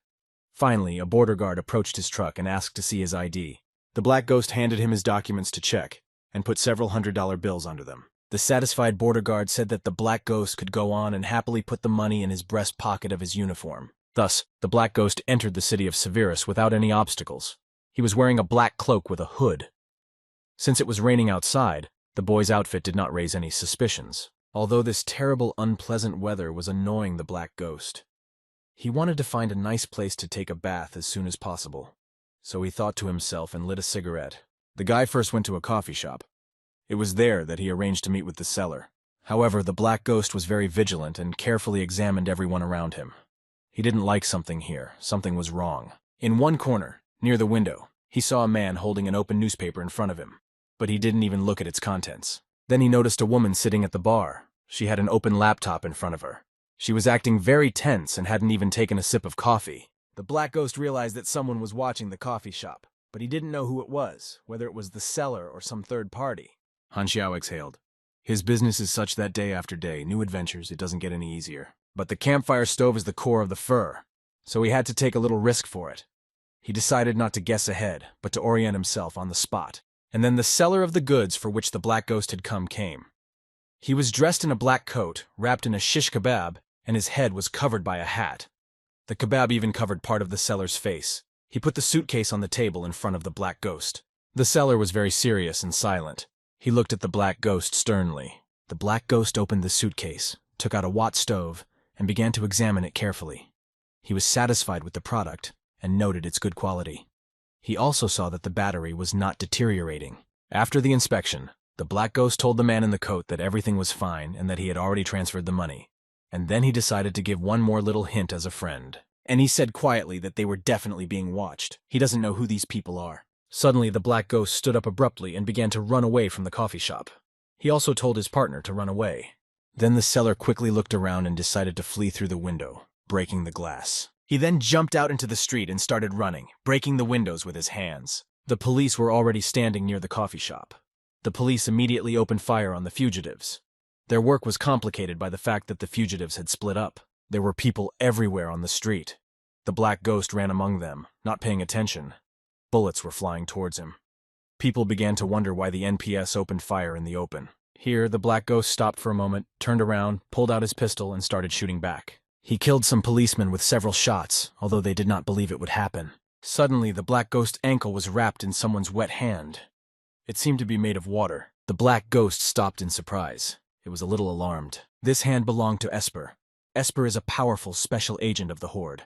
Finally, a border guard approached his truck and asked to see his ID. The Black Ghost handed him his documents to check and put several $100 bills under them. The satisfied border guard said that the Black Ghost could go on and happily put the money in his breast pocket of his uniform. Thus, the Black Ghost entered the city of Severus without any obstacles. He was wearing a black cloak with a hood. Since it was raining outside, the boy's outfit did not raise any suspicions, although this terrible, unpleasant weather was annoying the Black Ghost. He wanted to find a nice place to take a bath as soon as possible, so he thought to himself and lit a cigarette. The guy first went to a coffee shop. It was there that he arranged to meet with the seller. However, the Black Ghost was very vigilant and carefully examined everyone around him. He didn't like something here. Something was wrong. In one corner, near the window, he saw a man holding an open newspaper in front of him, but he didn't even look at its contents. Then he noticed a woman sitting at the bar. She had an open laptop in front of her. She was acting very tense and hadn't even taken a sip of coffee. The Black Ghost realized that someone was watching the coffee shop, but he didn't know who it was, whether it was the seller or some third party. Han Xiao exhaled. His business is such that day after day, new adventures, it doesn't get any easier. But the campfire stove is the core of the fur, so he had to take a little risk for it. He decided not to guess ahead, but to orient himself on the spot. And then the seller of the goods for which the Black Ghost had come came. He was dressed in a black coat, wrapped in a shish kebab, and his head was covered by a hat. The kebab even covered part of the seller's face. He put the suitcase on the table in front of the Black Ghost. The seller was very serious and silent. He looked at the Black Ghost sternly. The Black Ghost opened the suitcase, took out a Watt stove, and began to examine it carefully. He was satisfied with the product and noted its good quality. He also saw that the battery was not deteriorating. After the inspection, the Black Ghost told the man in the coat that everything was fine and that he had already transferred the money. And then he decided to give one more little hint as a friend. And he said quietly that they were definitely being watched. He doesn't know who these people are. Suddenly, the Black Ghost stood up abruptly and began to run away from the coffee shop. He also told his partner to run away. Then the seller quickly looked around and decided to flee through the window, breaking the glass. He then jumped out into the street and started running, breaking the windows with his hands. The police were already standing near the coffee shop. The police immediately opened fire on the fugitives. Their work was complicated by the fact that the fugitives had split up. There were people everywhere on the street. The Black Ghost ran among them, not paying attention. Bullets were flying towards him. People began to wonder why the NPS opened fire in the open. Here, the Black Ghost stopped for a moment, turned around, pulled out his pistol, and started shooting back. He killed some policemen with several shots, although they did not believe it would happen. Suddenly, the Black Ghost's ankle was wrapped in someone's wet hand. It seemed to be made of water. The Black Ghost stopped in surprise. It was a little alarmed. This hand belonged to Esper. Esper is a powerful special agent of the Horde.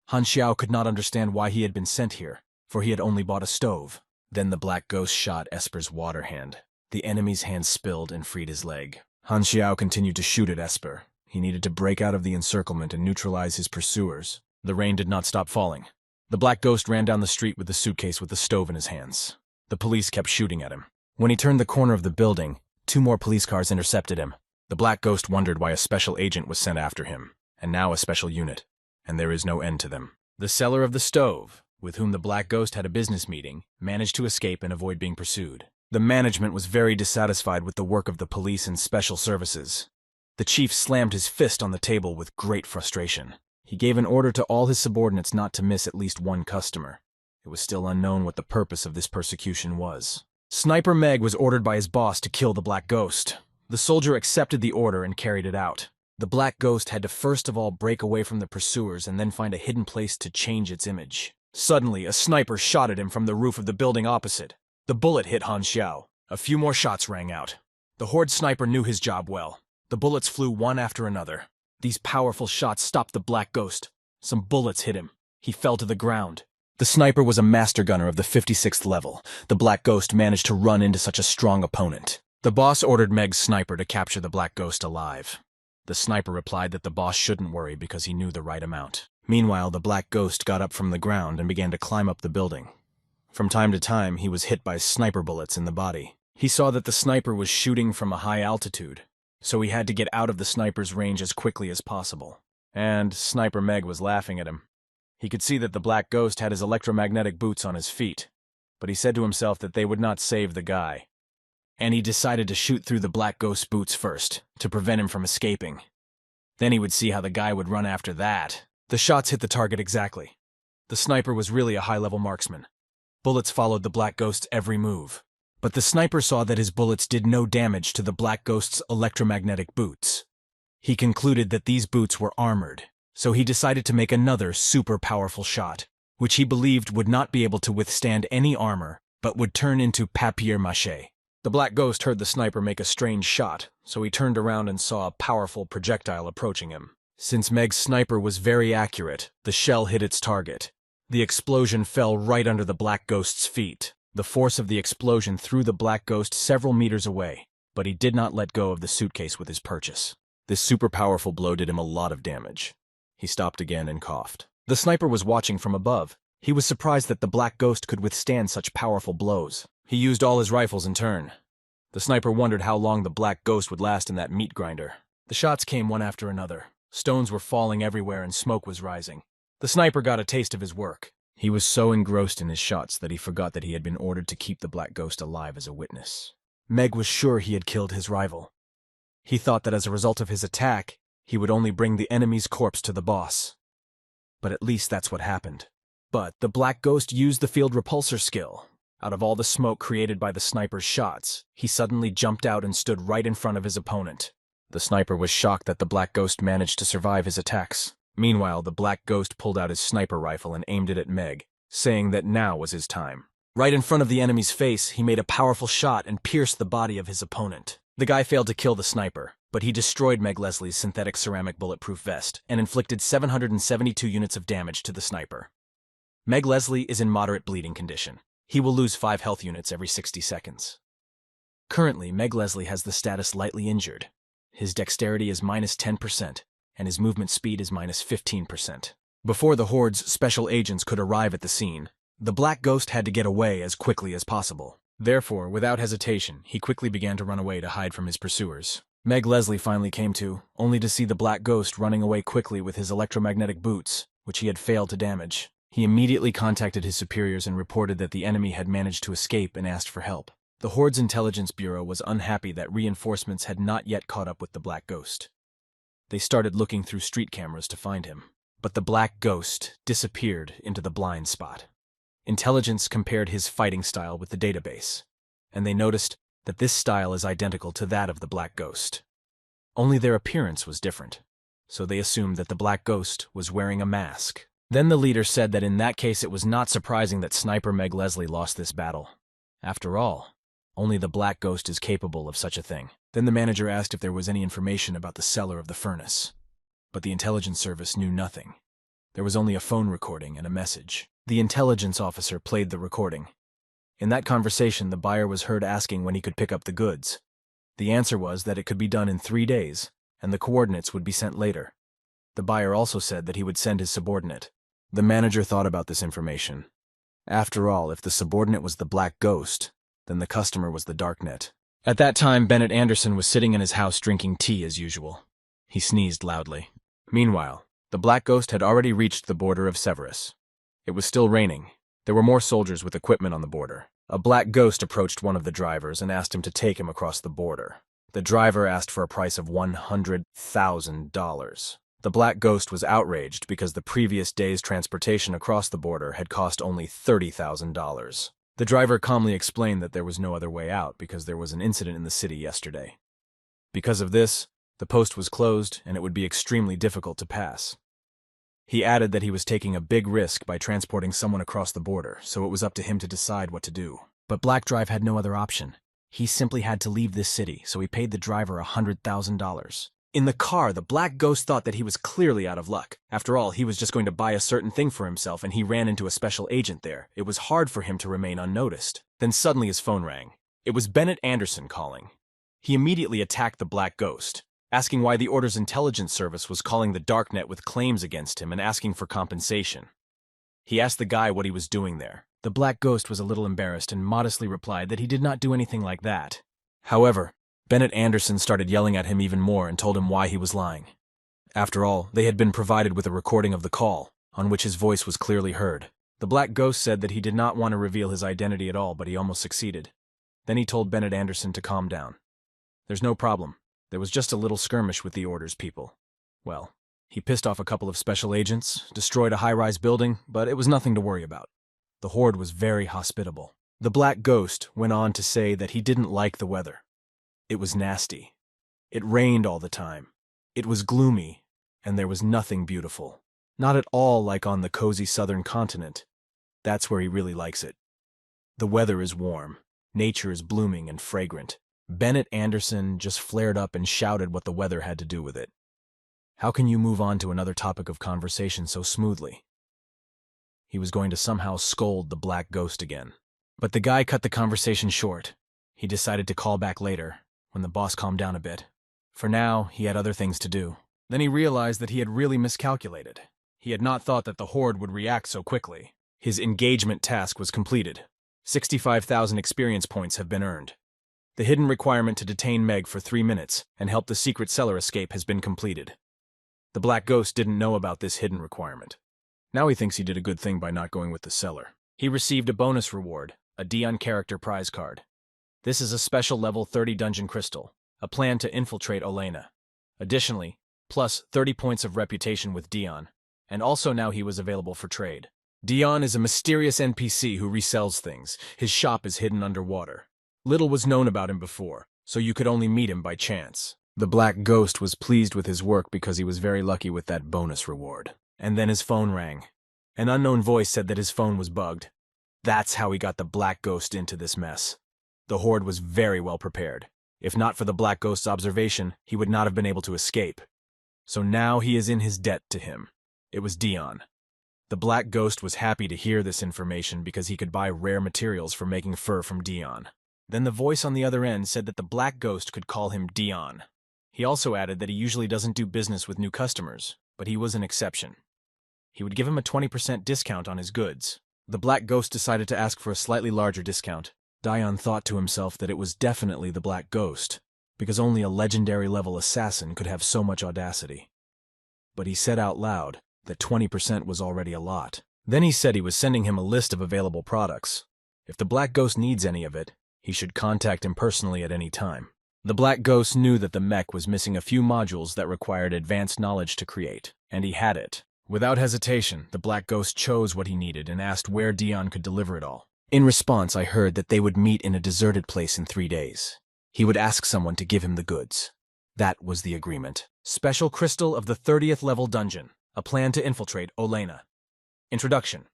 Han Xiao could not understand why he had been sent here, for he had only bought a stove. Then the Black Ghost shot Esper's water hand. The enemy's hand spilled and freed his leg. Han Xiao continued to shoot at Esper. He needed to break out of the encirclement and neutralize his pursuers. The rain did not stop falling. The Black Ghost ran down the street with the suitcase with the stove in his hands. The police kept shooting at him. When he turned the corner of the building, 2 more police cars intercepted him. The Black Ghost wondered why a special agent was sent after him, and now a special unit, and there is no end to them. The seller of the stove, with whom the Black Ghost had a business meeting, managed to escape and avoid being pursued. The management was very dissatisfied with the work of the police and special services. The chief slammed his fist on the table with great frustration. He gave an order to all his subordinates not to miss at least one customer. It was still unknown what the purpose of this persecution was. Sniper Meg was ordered by his boss to kill the Black Ghost. The soldier accepted the order and carried it out. The Black Ghost had to first of all break away from the pursuers and then find a hidden place to change its image. Suddenly, a sniper shot at him from the roof of the building opposite. The bullet hit Han Xiao. A few more shots rang out. The Horde sniper knew his job well. The bullets flew one after another. These powerful shots stopped the Black Ghost. Some bullets hit him. He fell to the ground. The sniper was a master gunner of the 56th level. The Black Ghost managed to run into such a strong opponent. The boss ordered Meg's sniper to capture the Black Ghost alive. The sniper replied that the boss shouldn't worry because he knew the right amount. Meanwhile, the Black Ghost got up from the ground and began to climb up the building. From time to time, he was hit by sniper bullets in the body. He saw that the sniper was shooting from a high altitude, so he had to get out of the sniper's range as quickly as possible. And Sniper Meg was laughing at him. He could see that the Black Ghost had his electromagnetic boots on his feet, but he said to himself that they would not save the guy. And he decided to shoot through the Black Ghost's boots first, to prevent him from escaping. Then he would see how the guy would run after that. The shots hit the target exactly. The sniper was really a high-level marksman. Bullets followed the Black Ghost's every move. But the sniper saw that his bullets did no damage to the Black Ghost's electromagnetic boots. He concluded that these boots were armored. So he decided to make another super powerful shot, which he believed would not be able to withstand any armor, but would turn into papier-mâché. The Black Ghost heard the sniper make a strange shot, so he turned around and saw a powerful projectile approaching him. Since Meg's sniper was very accurate, the shell hit its target. The explosion fell right under the Black Ghost's feet. The force of the explosion threw the Black Ghost several meters away, but he did not let go of the suitcase with his purchase. This super powerful blow did him a lot of damage. He stopped again and coughed. The sniper was watching from above. He was surprised that the Black Ghost could withstand such powerful blows. He used all his rifles in turn. The sniper wondered how long the Black Ghost would last in that meat grinder. The shots came one after another. Stones were falling everywhere and smoke was rising. The sniper got a taste of his work. He was so engrossed in his shots that he forgot that he had been ordered to keep the Black Ghost alive as a witness. Meg was sure he had killed his rival. He thought that as a result of his attack, he would only bring the enemy's corpse to the boss. But at least that's what happened. But the Black Ghost used the field repulsor skill. Out of all the smoke created by the sniper's shots, he suddenly jumped out and stood right in front of his opponent. The sniper was shocked that the Black Ghost managed to survive his attacks. Meanwhile, the Black Ghost pulled out his sniper rifle and aimed it at Meg, saying that now was his time. Right in front of the enemy's face, he made a powerful shot and pierced the body of his opponent. The guy failed to kill the sniper, but he destroyed Meg Leslie's synthetic ceramic bulletproof vest and inflicted 772 units of damage to the sniper. Meg Leslie is in moderate bleeding condition. He will lose 5 health units every 60 seconds. Currently, Meg Leslie has the status lightly injured. His dexterity is -10%, and his movement speed is -15%. Before the Horde's special agents could arrive at the scene, the Black Ghost had to get away as quickly as possible. Therefore, without hesitation, he quickly began to run away to hide from his pursuers. Meg Leslie finally came to, only to see the Black Ghost running away quickly with his electromagnetic boots, which he had failed to damage. He immediately contacted his superiors and reported that the enemy had managed to escape and asked for help. The Horde's intelligence bureau was unhappy that reinforcements had not yet caught up with the Black Ghost. They started looking through street cameras to find him. But the Black Ghost disappeared into the blind spot. Intelligence compared his fighting style with the database, and they noticed that this style is identical to that of the Black Ghost. Only their appearance was different, so they assumed that the Black Ghost was wearing a mask. Then the leader said that in that case it was not surprising that Sniper Meg Leslie lost this battle. After all, only the Black Ghost is capable of such a thing. Then the manager asked if there was any information about the seller of the furnace. But the intelligence service knew nothing. There was only a phone recording and a message. The intelligence officer played the recording. In that conversation, the buyer was heard asking when he could pick up the goods. The answer was that it could be done in 3 days, and the coordinates would be sent later. The buyer also said that he would send his subordinate. The manager thought about this information. After all, if the subordinate was the Black Ghost, then the customer was the Darknet. At that time, Bennett Anderson was sitting in his house drinking tea as usual. He sneezed loudly. Meanwhile, the Black Ghost had already reached the border of Severus. It was still raining. There were more soldiers with equipment on the border. A Black Ghost approached one of the drivers and asked him to take him across the border. The driver asked for a price of $100,000. The Black Ghost was outraged because the previous day's transportation across the border had cost only $30,000. The driver calmly explained that there was no other way out because there was an incident in the city yesterday. Because of this, the post was closed and it would be extremely difficult to pass. He added that he was taking a big risk by transporting someone across the border, so it was up to him to decide what to do. But Black Drive had no other option. He simply had to leave this city, so he paid the driver $100,000. In the car, the Black Ghost thought that he was clearly out of luck. After all, he was just going to buy a certain thing for himself, and he ran into a special agent there. It was hard for him to remain unnoticed. Then suddenly his phone rang. It was Bennett Anderson calling. He immediately attacked the Black Ghost, asking why the Order's intelligence service was calling the Darknet with claims against him and asking for compensation. He asked the guy what he was doing there. The Black Ghost was a little embarrassed and modestly replied that he did not do anything like that. However, Bennett Anderson started yelling at him even more and told him why he was lying. After all, they had been provided with a recording of the call, on which his voice was clearly heard. The Black Ghost said that he did not want to reveal his identity at all, but he almost succeeded. Then he told Bennett Anderson to calm down. There's no problem. There was just a little skirmish with the Order's people. Well, he pissed off a couple of special agents, destroyed a high-rise building, but it was nothing to worry about. The Horde was very hospitable. The Black Ghost went on to say that he didn't like the weather. It was nasty. It rained all the time. It was gloomy, and there was nothing beautiful. Not at all like on the cozy southern continent. That's where he really likes it. The weather is warm. Nature is blooming and fragrant. Bennett Anderson just flared up and shouted what the weather had to do with it. How can you move on to another topic of conversation so smoothly? He was going to somehow scold the black ghost again. But the guy cut the conversation short. He decided to call back later, when the boss calmed down a bit. For now, he had other things to do. Then he realized that he had really miscalculated. He had not thought that the Horde would react so quickly. His engagement task was completed. 65,000 experience points have been earned. The hidden requirement to detain Meg for 3 minutes and help the secret cellar escape has been completed. The Black Ghost didn't know about this hidden requirement. Now he thinks he did a good thing by not going with the cellar. He received a bonus reward, a Dion character prize card. This is a special level 30 dungeon crystal, a plan to infiltrate Olena. Additionally, plus 30 points of reputation with Dion, and also now he was available for trade. Dion is a mysterious NPC who resells things. His shop is hidden underwater. Little was known about him before, so you could only meet him by chance. The Black Ghost was pleased with his work because he was very lucky with that bonus reward. And then his phone rang. An unknown voice said that his phone was bugged. That's how he got the Black Ghost into this mess. The Horde was very well prepared. If not for the Black Ghost's observation, he would not have been able to escape. So now he is in his debt to him. It was Dion. The Black Ghost was happy to hear this information because he could buy rare materials for making fur from Dion. Then the voice on the other end said that the Black Ghost could call him Dion. He also added that he usually doesn't do business with new customers, but he was an exception. He would give him a 20% discount on his goods. The Black Ghost decided to ask for a slightly larger discount. Dion thought to himself that it was definitely the Black Ghost, because only a legendary level assassin could have so much audacity. But he said out loud that 20% was already a lot. Then he said he was sending him a list of available products. If the Black Ghost needs any of it, he should contact him personally at any time. The Black Ghost knew that the mech was missing a few modules that required advanced knowledge to create, and he had it. Without hesitation, the Black Ghost chose what he needed and asked where Dion could deliver it all. In response, I heard that they would meet in a deserted place in 3 days. He would ask someone to give him the goods. That was the agreement. Special Crystal of the 30th level dungeon. A plan to infiltrate Olena. Introduction.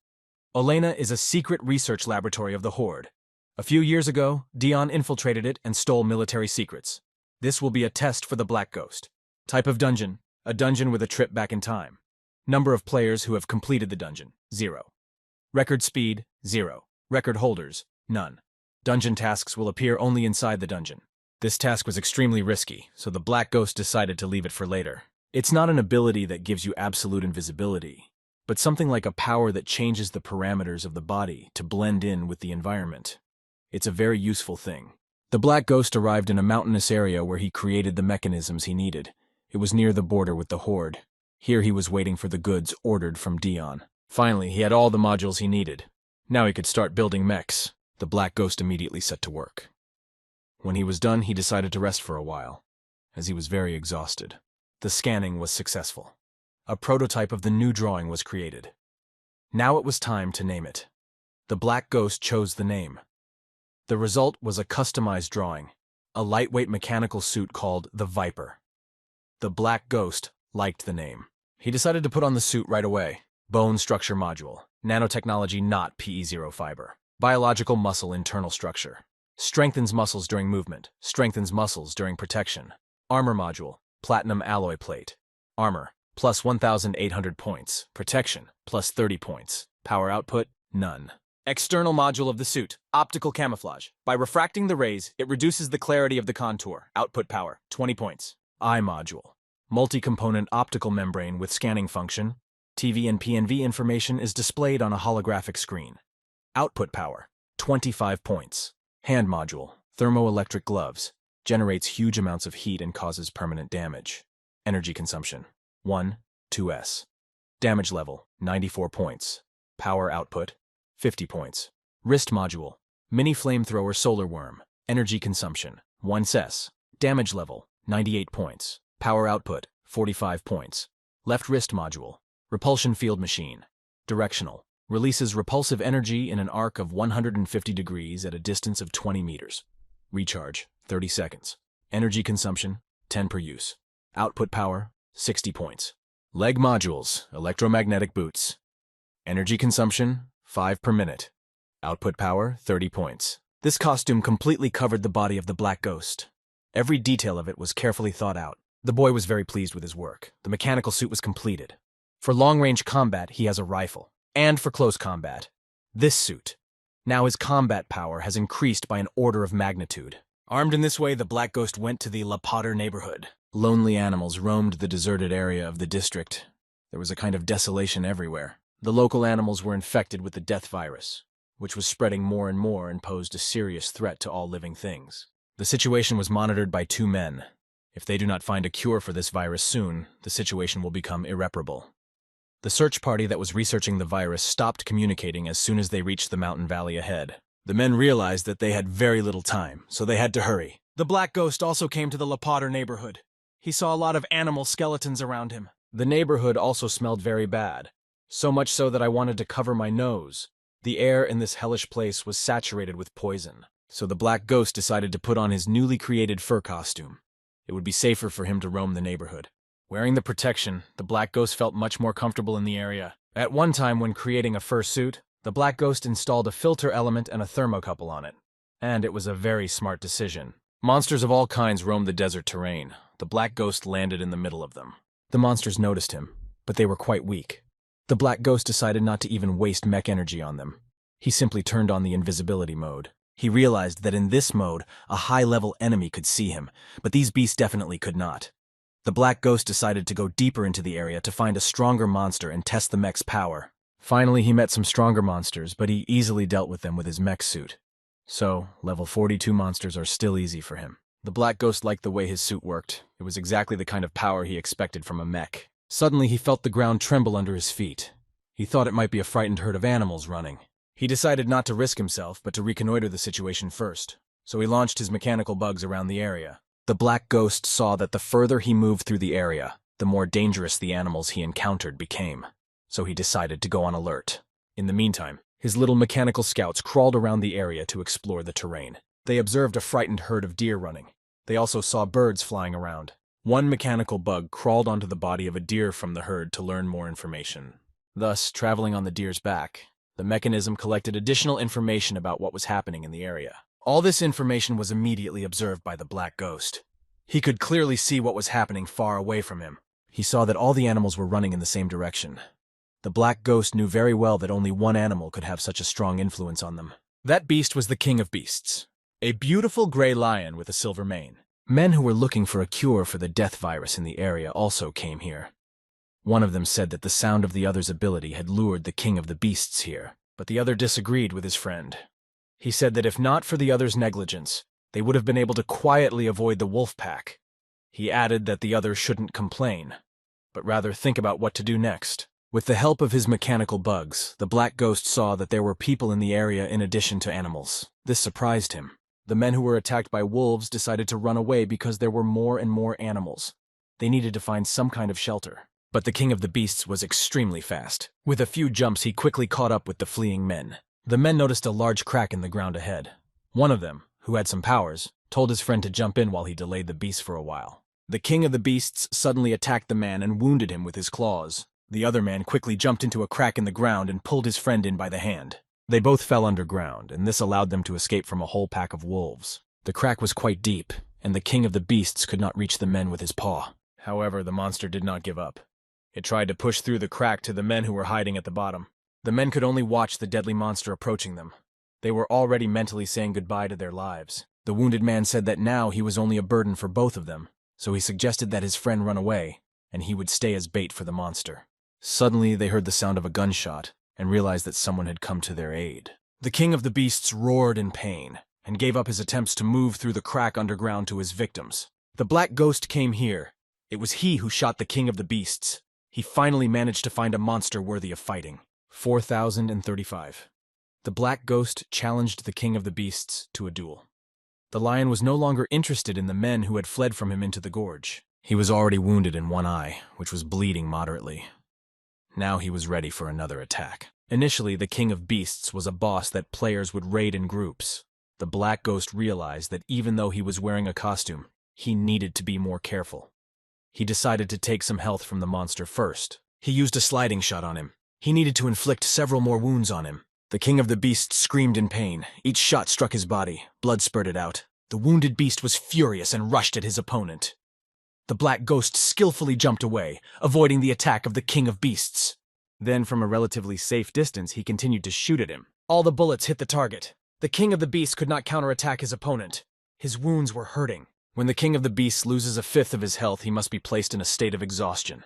Olena is a secret research laboratory of the Horde. A few years ago, Dion infiltrated it and stole military secrets. This will be a test for the Black Ghost. Type of dungeon, a dungeon with a trip back in time. Number of players who have completed the dungeon, 0. Record speed, 0. Record holders, none. Dungeon tasks will appear only inside the dungeon. This task was extremely risky, so the Black Ghost decided to leave it for later. It's not an ability that gives you absolute invisibility, but something like a power that changes the parameters of the body to blend in with the environment. It's a very useful thing. The Black Ghost arrived in a mountainous area where he created the mechanisms he needed. It was near the border with the Horde. Here he was waiting for the goods ordered from Dion. Finally, he had all the modules he needed. Now he could start building mechs. The Black Ghost immediately set to work. When he was done, he decided to rest for a while, as he was very exhausted. The scanning was successful. A prototype of the new drawing was created. Now it was time to name it. The Black Ghost chose the name. The result was a customized drawing, a lightweight mechanical suit called the Viper. The Black Ghost liked the name. He decided to put on the suit right away. Bone structure module, nanotechnology not PE0 fiber, biological muscle internal structure. Strengthens muscles during movement, strengthens muscles during protection. Armor module, platinum alloy plate. Armor, plus 1,800 points. Protection, plus 30 points. Power output, none. External module of the suit, optical camouflage. By refracting the rays, it reduces the clarity of the contour. Output power, 20 points. Eye module, multi-component optical membrane with scanning function. TV and PNV information is displayed on a holographic screen. Output power, 25 points. Hand module, thermoelectric gloves. Generates huge amounts of heat and causes permanent damage. Energy consumption, 1, 2s. Damage level, 94 points. Power output, 50 points. Wrist module, mini flamethrower solar worm. Energy consumption, 1s. Damage level, 98 points. Power output, 45 points. Left wrist module, repulsion field machine. Directional, releases repulsive energy in an arc of 150 degrees at a distance of 20 meters. Recharge, 30 seconds. Energy consumption, 10 per use. Output power, 60 points. Leg modules, electromagnetic boots. Energy consumption, 5 per minute. Output power, 30 points. This costume completely covered the body of the Black Ghost. Every detail of it was carefully thought out. The boy was very pleased with his work. The mechanical suit was completed. For long-range combat, he has a rifle. And for close combat, this suit. Now his combat power has increased by an order of magnitude. Armed in this way, the Black Ghost went to the La Potter neighborhood. Lonely animals roamed the deserted area of the district. There was a kind of desolation everywhere. The local animals were infected with the death virus, which was spreading more and more and posed a serious threat to all living things. The situation was monitored by 2 men. If they do not find a cure for this virus soon, the situation will become irreparable. The search party that was researching the virus stopped communicating as soon as they reached the mountain valley ahead. The men realized that they had very little time, so they had to hurry. The Black Ghost also came to the La Potter neighborhood. He saw a lot of animal skeletons around him. The neighborhood also smelled very bad, so much so that I wanted to cover my nose. The air in this hellish place was saturated with poison, so the Black Ghost decided to put on his newly created fur costume. It would be safer for him to roam the neighborhood. Wearing the protection, the Black Ghost felt much more comfortable in the area. At one time, when creating a fur suit, the Black Ghost installed a filter element and a thermocouple on it. And it was a very smart decision. Monsters of all kinds roamed the desert terrain. The Black Ghost landed in the middle of them. The monsters noticed him, but they were quite weak. The Black Ghost decided not to even waste mech energy on them. He simply turned on the invisibility mode. He realized that in this mode, a high-level enemy could see him, but these beasts definitely could not. The Black Ghost decided to go deeper into the area to find a stronger monster and test the mech's power. Finally, he met some stronger monsters, but he easily dealt with them with his mech suit. So, level 42 monsters are still easy for him. The Black Ghost liked the way his suit worked. It was exactly the kind of power he expected from a mech. Suddenly, he felt the ground tremble under his feet. He thought it might be a frightened herd of animals running. He decided not to risk himself, but to reconnoiter the situation first. So he launched his mechanical bugs around the area. The Black Ghost saw that the further he moved through the area, the more dangerous the animals he encountered became. So he decided to go on alert. In the meantime, his little mechanical scouts crawled around the area to explore the terrain. They observed a frightened herd of deer running. They also saw birds flying around. One mechanical bug crawled onto the body of a deer from the herd to learn more information. Thus, traveling on the deer's back, the mechanism collected additional information about what was happening in the area. All this information was immediately observed by the Black Ghost. He could clearly see what was happening far away from him. He saw that all the animals were running in the same direction. The Black Ghost knew very well that only one animal could have such a strong influence on them. That beast was the king of beasts, a beautiful gray lion with a silver mane. Men who were looking for a cure for the death virus in the area also came here. One of them said that the sound of the other's ability had lured the king of the beasts here, but the other disagreed with his friend. He said that if not for the other's negligence, they would have been able to quietly avoid the wolf pack. He added that the other shouldn't complain, but rather think about what to do next. With the help of his mechanical bugs, the Black Ghost saw that there were people in the area in addition to animals. This surprised him. The men who were attacked by wolves decided to run away because there were more and more animals. They needed to find some kind of shelter. But the king of the beasts was extremely fast. With a few jumps, he quickly caught up with the fleeing men. The men noticed a large crack in the ground ahead. One of them, who had some powers, told his friend to jump in while he delayed the beast for a while. The king of the beasts suddenly attacked the man and wounded him with his claws. The other man quickly jumped into a crack in the ground and pulled his friend in by the hand. They both fell underground, and this allowed them to escape from a whole pack of wolves. The crack was quite deep, and the king of the beasts could not reach the men with his paw. However, the monster did not give up. It tried to push through the crack to the men who were hiding at the bottom. The men could only watch the deadly monster approaching them. They were already mentally saying goodbye to their lives. The wounded man said that now he was only a burden for both of them, so he suggested that his friend run away, and he would stay as bait for the monster. Suddenly, they heard the sound of a gunshot and realized that someone had come to their aid. The king of the beasts roared in pain and gave up his attempts to move through the crack underground to his victims. The Black Ghost came here. It was he who shot the king of the beasts. He finally managed to find a monster worthy of fighting. 4035. The Black Ghost challenged the king of the beasts to a duel. The lion was no longer interested in the men who had fled from him into the gorge. He was already wounded in one eye, which was bleeding moderately. Now he was ready for another attack. Initially, the king of beasts was a boss that players would raid in groups. The Black Ghost realized that even though he was wearing a costume, he needed to be more careful. He decided to take some health from the monster first. He used a sliding shot on him. He needed to inflict several more wounds on him. The king of the beasts screamed in pain. Each shot struck his body. Blood spurted out. The wounded beast was furious and rushed at his opponent. The black ghost skillfully jumped away, avoiding the attack of the king of beasts. Then, from a relatively safe distance, he continued to shoot at him. All the bullets hit the target. The king of the beasts could not counterattack his opponent. His wounds were hurting. When the king of the beasts loses a fifth of his health, he must be placed in a state of exhaustion.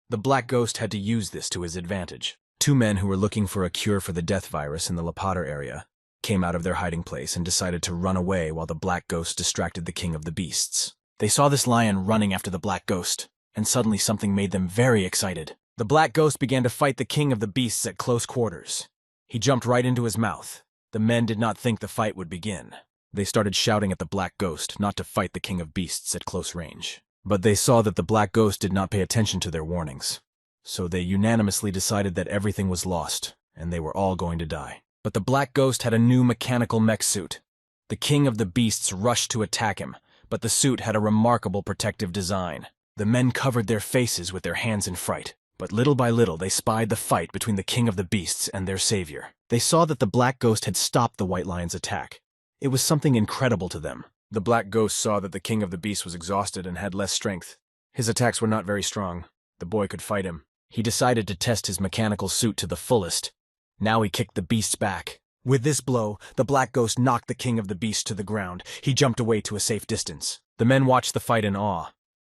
The black ghost had to use this to his advantage. Two men who were looking for a cure for the death virus in the Lapater area came out of their hiding place and decided to run away while the black ghost distracted the king of the beasts. They saw this lion running after the black ghost, and suddenly something made them very excited. The black ghost began to fight the king of the beasts at close quarters. He jumped right into his mouth. The men did not think the fight would begin. They started shouting at the black ghost not to fight the king of beasts at close range. But they saw that the black ghost did not pay attention to their warnings. So they unanimously decided that everything was lost, and they were all going to die. But the black ghost had a new mechanical mech suit. The king of the beasts rushed to attack him, but the suit had a remarkable protective design. The men covered their faces with their hands in fright, but little by little they spied the fight between the king of the beasts and their savior. They saw that the black ghost had stopped the white lion's attack. It was something incredible to them. The black ghost saw that the king of the beasts was exhausted and had less strength. His attacks were not very strong. The boy could fight him. He decided to test his mechanical suit to the fullest. Now he kicked the beast's back. With this blow, the black ghost knocked the king of the beasts to the ground. He jumped away to a safe distance. The men watched the fight in awe.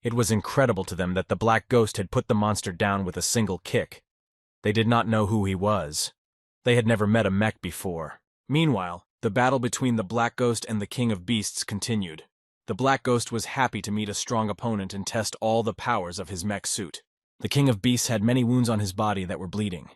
It was incredible to them that the black ghost had put the monster down with a single kick. They did not know who he was. They had never met a mech before. Meanwhile, the battle between the black ghost and the king of beasts continued. The black ghost was happy to meet a strong opponent and test all the powers of his mech suit. The king of beasts had many wounds on his body that were bleeding.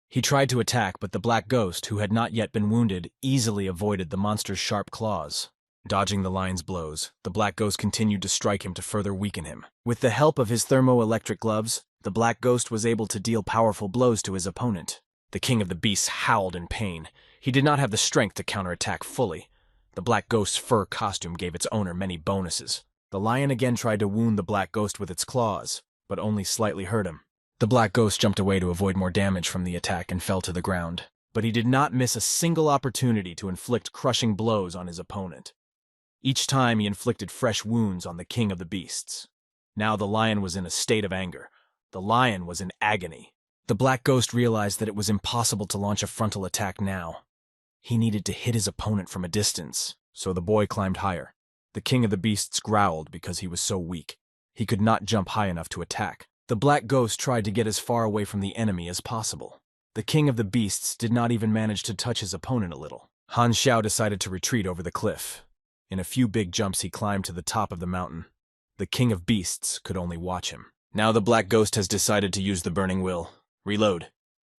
He tried to attack, but the black ghost, who had not yet been wounded, easily avoided the monster's sharp claws. Dodging the lion's blows, the black ghost continued to strike him to further weaken him. With the help of his thermoelectric gloves, the black ghost was able to deal powerful blows to his opponent. The king of the beasts howled in pain. He did not have the strength to counterattack fully. The black ghost's fur costume gave its owner many bonuses. The lion again tried to wound the black ghost with its claws, but only slightly hurt him. The black ghost jumped away to avoid more damage from the attack and fell to the ground. But he did not miss a single opportunity to inflict crushing blows on his opponent. Each time he inflicted fresh wounds on the king of the beasts. Now the lion was in a state of anger. The lion was in agony. The black ghost realized that it was impossible to launch a frontal attack now. He needed to hit his opponent from a distance, so the boy climbed higher. The king of the beasts growled because he was so weak. He could not jump high enough to attack. The black ghost tried to get as far away from the enemy as possible. The king of the beasts did not even manage to touch his opponent a little. Han Xiao decided to retreat over the cliff. In a few big jumps he climbed to the top of the mountain. The king of beasts could only watch him. Now the black ghost has decided to use the burning will. Reload.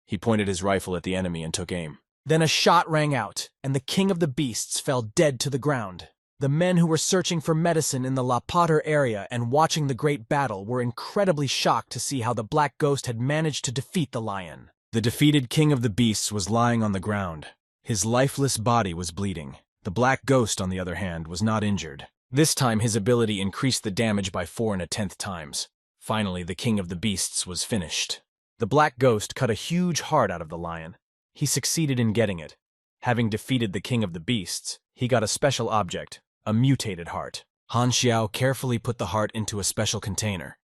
He pointed his rifle at the enemy and took aim. Then a shot rang out, and the king of the beasts fell dead to the ground. The men who were searching for medicine in the Lapater area and watching the great battle were incredibly shocked to see how the black ghost had managed to defeat the lion. The defeated king of the beasts was lying on the ground. His lifeless body was bleeding. The black ghost, on the other hand, was not injured. This time his ability increased the damage by 4 1/10 times. Finally, the king of the beasts was finished. The black ghost cut a huge heart out of the lion. He succeeded in getting it. Having defeated the king of the beasts, he got a special object, a mutated heart. Han Xiao carefully put the heart into a special container,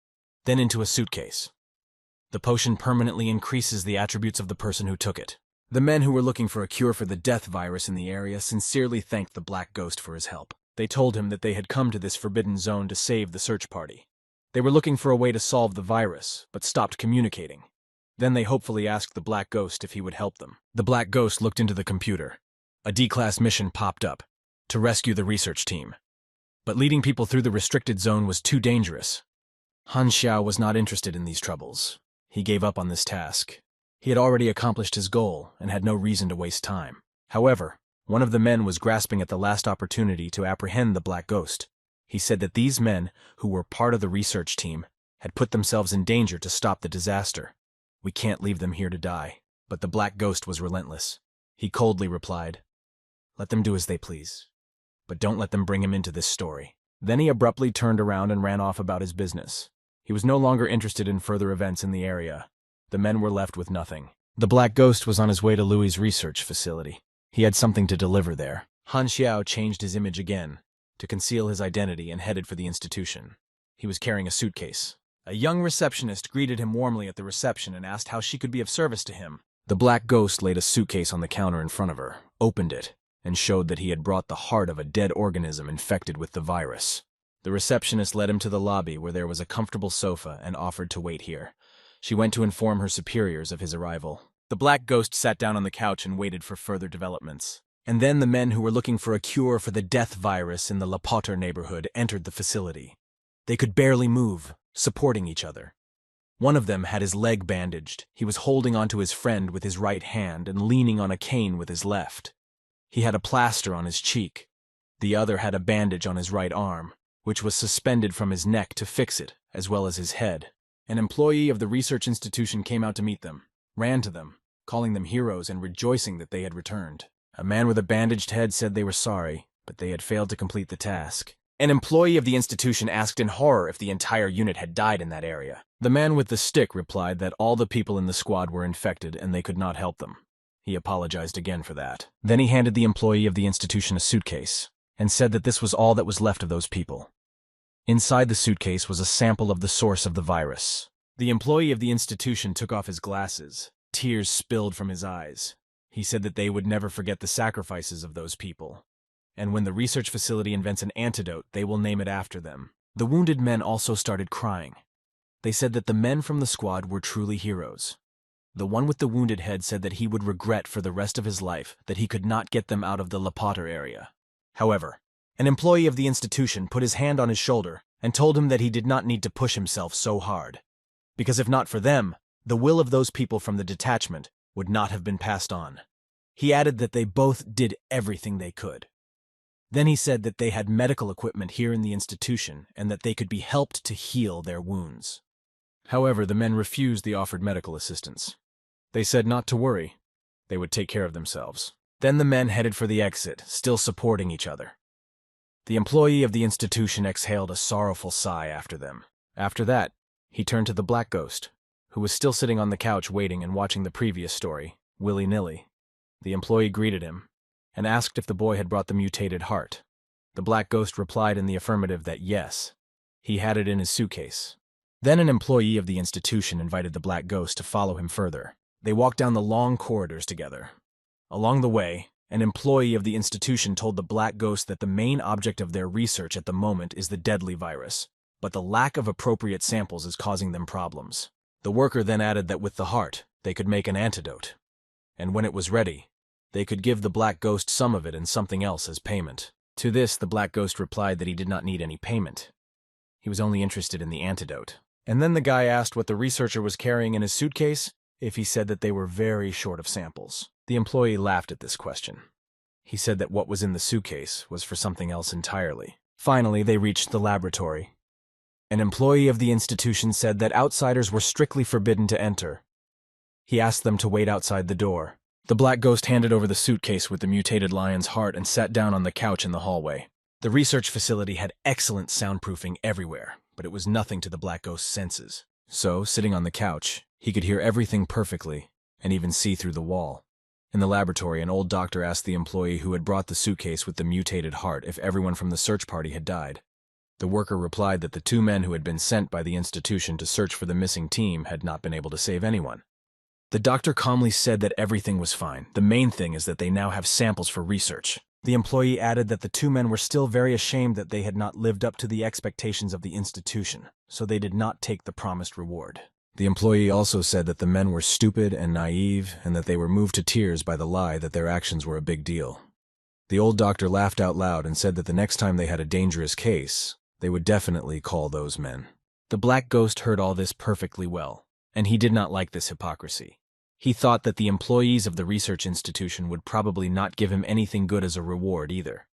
then into a suitcase. The potion permanently increases the attributes of the person who took it. The men who were looking for a cure for the death virus in the area sincerely thanked the black ghost for his help. They told him that they had come to this forbidden zone to save the search party. They were looking for a way to solve the virus, but stopped communicating. Then they hopefully asked the black ghost if he would help them. The black ghost looked into the computer. A D-class mission popped up, to rescue the research team. But leading people through the restricted zone was too dangerous. Han Xiao was not interested in these troubles. He gave up on this task. He had already accomplished his goal and had no reason to waste time. However, one of the men was grasping at the last opportunity to apprehend the black ghost. He said that these men, who were part of the research team, had put themselves in danger to stop the disaster. We can't leave them here to die. But the black ghost was relentless. He coldly replied, "Let them do as they please. But don't let them bring him into this story." Then he abruptly turned around and ran off about his business. He was no longer interested in further events in the area. The men were left with nothing. The Black Ghost was on his way to Louis's research facility. He had something to deliver there. Han Xiao changed his image again to conceal his identity and headed for the institution. He was carrying a suitcase. A young receptionist greeted him warmly at the reception and asked how she could be of service to him. The Black Ghost laid a suitcase on the counter in front of her, opened it, and showed that he had brought the heart of a dead organism infected with the virus. The receptionist led him to the lobby where there was a comfortable sofa and offered to wait here. She went to inform her superiors of his arrival. The Black Ghost sat down on the couch and waited for further developments. And then the men who were looking for a cure for the death virus in the La Potter neighborhood entered the facility. They could barely move, supporting each other. One of them had his leg bandaged. He was holding onto his friend with his right hand and leaning on a cane with his left. He had a plaster on his cheek. The other had a bandage on his right arm, which was suspended from his neck to fix it, as well as his head. An employee of the research institution came out to meet them, ran to them, calling them heroes and rejoicing that they had returned. A man with a bandaged head said they were sorry, but they had failed to complete the task. An employee of the institution asked in horror if the entire unit had died in that area. The man with the stick replied that all the people in the squad were infected and they could not help them. He apologized again for that. Then he handed the employee of the institution a suitcase and said that this was all that was left of those people. Inside the suitcase was a sample of the source of the virus. The employee of the institution took off his glasses. Tears spilled from his eyes. He said that they would never forget the sacrifices of those people. And when the research facility invents an antidote, they will name it after them. The wounded men also started crying. They said that the men from the squad were truly heroes. The one with the wounded head said that he would regret for the rest of his life that he could not get them out of the La Potter area. However, an employee of the institution put his hand on his shoulder and told him that he did not need to push himself so hard. Because if not for them, the will of those people from the detachment would not have been passed on. He added that they both did everything they could. Then he said that they had medical equipment here in the institution and that they could be helped to heal their wounds. However, the men refused the offered medical assistance. They said not to worry. They would take care of themselves. Then the men headed for the exit, still supporting each other. The employee of the institution exhaled a sorrowful sigh after them. After that, he turned to the Black Ghost, who was still sitting on the couch waiting and watching the previous story, willy-nilly. The employee greeted him and asked if the boy had brought the mutated heart. The Black Ghost replied in the affirmative that yes, he had it in his suitcase. Then an employee of the institution invited the Black Ghost to follow him further. They walked down the long corridors together. Along the way, an employee of the institution told the Black Ghost that the main object of their research at the moment is the deadly virus, but the lack of appropriate samples is causing them problems. The worker then added that with the heart, they could make an antidote. And when it was ready, they could give the Black Ghost some of it and something else as payment. To this, the Black Ghost replied that he did not need any payment. He was only interested in the antidote. And then the guy asked what the researcher was carrying in his suitcase, if he said that they were very short of samples. The employee laughed at this question. He said that what was in the suitcase was for something else entirely. Finally, they reached the laboratory. An employee of the institution said that outsiders were strictly forbidden to enter. He asked them to wait outside the door. The Black Ghost handed over the suitcase with the mutated lion's heart and sat down on the couch in the hallway. The research facility had excellent soundproofing everywhere, but it was nothing to the Black Ghost's senses. So, sitting on the couch, he could hear everything perfectly, and even see through the wall. In the laboratory, an old doctor asked the employee who had brought the suitcase with the mutated heart if everyone from the search party had died. The worker replied that the two men who had been sent by the institution to search for the missing team had not been able to save anyone. The doctor calmly said that everything was fine. The main thing is that they now have samples for research. The employee added that the two men were still very ashamed that they had not lived up to the expectations of the institution, so they did not take the promised reward. The employee also said that the men were stupid and naive and that they were moved to tears by the lie that their actions were a big deal. The old doctor laughed out loud and said that the next time they had a dangerous case, they would definitely call those men. The Black Ghost heard all this perfectly well, and he did not like this hypocrisy. He thought that the employees of the research institution would probably not give him anything good as a reward either.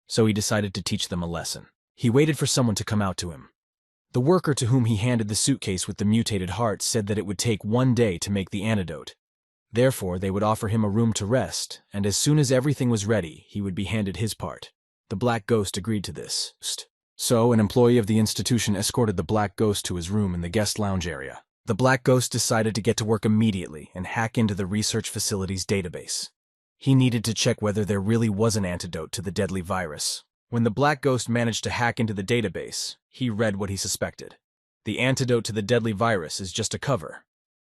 So he decided to teach them a lesson. He waited for someone to come out to him. The worker to whom he handed the suitcase with the mutated heart said that it would take 1 day to make the antidote. Therefore, they would offer him a room to rest, and as soon as everything was ready, he would be handed his part. The Black Ghost agreed to this. So, an employee of the institution escorted the Black Ghost to his room in the guest lounge area. The Black Ghost decided to get to work immediately and hack into the research facility's database. He needed to check whether there really was an antidote to the deadly virus. When the Black Ghost managed to hack into the database, he read what he suspected. The antidote to the deadly virus is just a cover.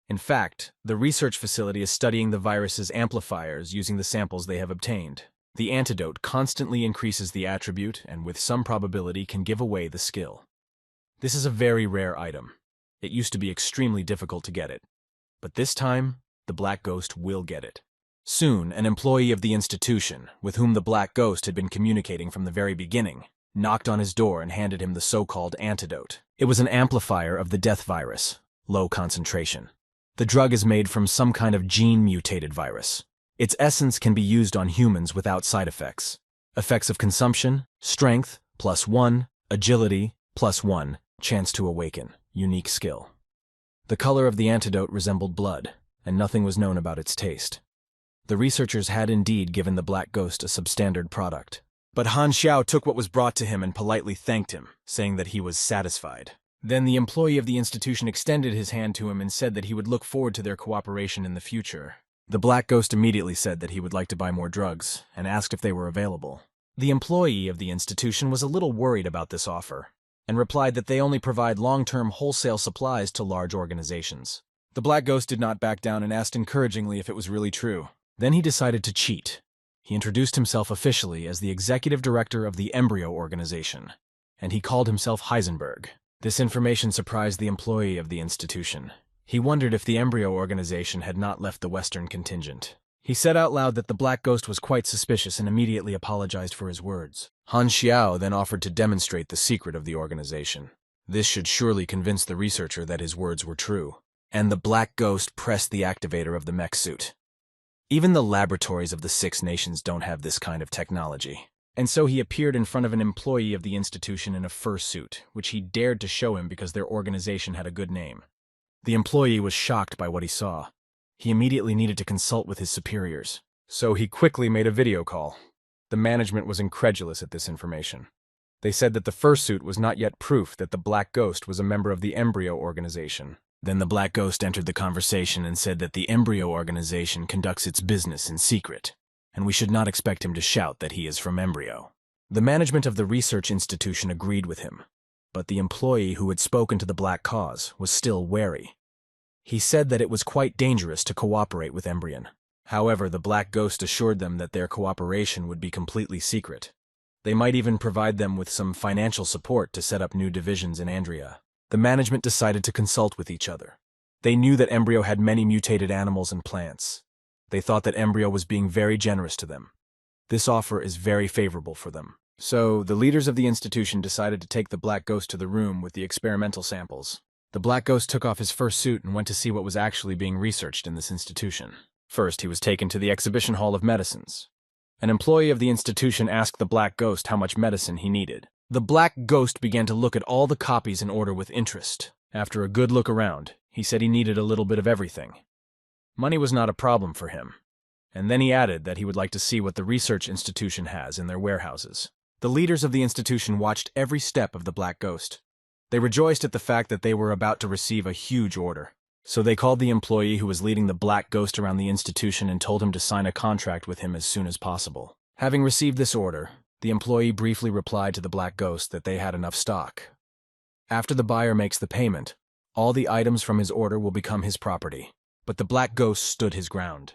In fact, the research facility is studying the virus's amplifiers using the samples they have obtained. The antidote constantly increases the attribute and with some probability can give away the skill. This is a very rare item. It used to be extremely difficult to get it. But this time, the Black Ghost will get it. Soon, an employee of the institution, with whom the Black Ghost had been communicating from the very beginning, knocked on his door and handed him the so-called antidote. It was an amplifier of the death virus, low concentration. The drug is made from some kind of gene-mutated virus. Its essence can be used on humans without side effects. Effects of consumption, strength, +1, agility, +1, chance to awaken, unique skill. The color of the antidote resembled blood, and nothing was known about its taste. The researchers had indeed given the Black Ghost a substandard product. But Han Xiao took what was brought to him and politely thanked him, saying that he was satisfied. Then the employee of the institution extended his hand to him and said that he would look forward to their cooperation in the future. The Black Ghost immediately said that he would like to buy more drugs, and asked if they were available. The employee of the institution was a little worried about this offer, and replied that they only provide long-term wholesale supplies to large organizations. The Black Ghost did not back down and asked encouragingly if it was really true. Then he decided to cheat. He introduced himself officially as the executive director of the Embryo Organization, and he called himself Heisenberg. This information surprised the employee of the institution. He wondered if the Embryo Organization had not left the Western contingent. He said out loud that the Black Ghost was quite suspicious and immediately apologized for his words. Han Xiao then offered to demonstrate the secret of the organization. This should surely convince the researcher that his words were true. And the Black Ghost pressed the activator of the mech suit. Even the laboratories of the 6 nations don't have this kind of technology. And so he appeared in front of an employee of the institution in a fursuit, which he dared to show him because their organization had a good name. The employee was shocked by what he saw. He immediately needed to consult with his superiors. So he quickly made a video call. The management was incredulous at this information. They said that the fursuit was not yet proof that the Black Ghost was a member of the Embryo Organization. Then the Black Ghost entered the conversation and said that the Embryo Organization conducts its business in secret, and we should not expect him to shout that he is from Embryo. The management of the research institution agreed with him, but the employee who had spoken to the Black Cause was still wary. He said that it was quite dangerous to cooperate with Embryon. However, the Black Ghost assured them that their cooperation would be completely secret. They might even provide them with some financial support to set up new divisions in Andria. The management decided to consult with each other. They knew that Embryo had many mutated animals and plants. They thought that Embryo was being very generous to them. This offer is very favorable for them. So, the leaders of the institution decided to take the Black Ghost to the room with the experimental samples. The Black Ghost took off his fursuit and went to see what was actually being researched in this institution. First, he was taken to the exhibition hall of medicines. An employee of the institution asked the Black Ghost how much medicine he needed. The Black Ghost began to look at all the copies in order with interest. After a good look around, he said he needed a little bit of everything. Money was not a problem for him. And then he added that he would like to see what the research institution has in their warehouses. The leaders of the institution watched every step of the Black Ghost. They rejoiced at the fact that they were about to receive a huge order. So they called the employee who was leading the Black Ghost around the institution and told him to sign a contract with him as soon as possible. Having received this order, the employee briefly replied to the Black Ghost that they had enough stock. After the buyer makes the payment, all the items from his order will become his property. But the Black Ghost stood his ground.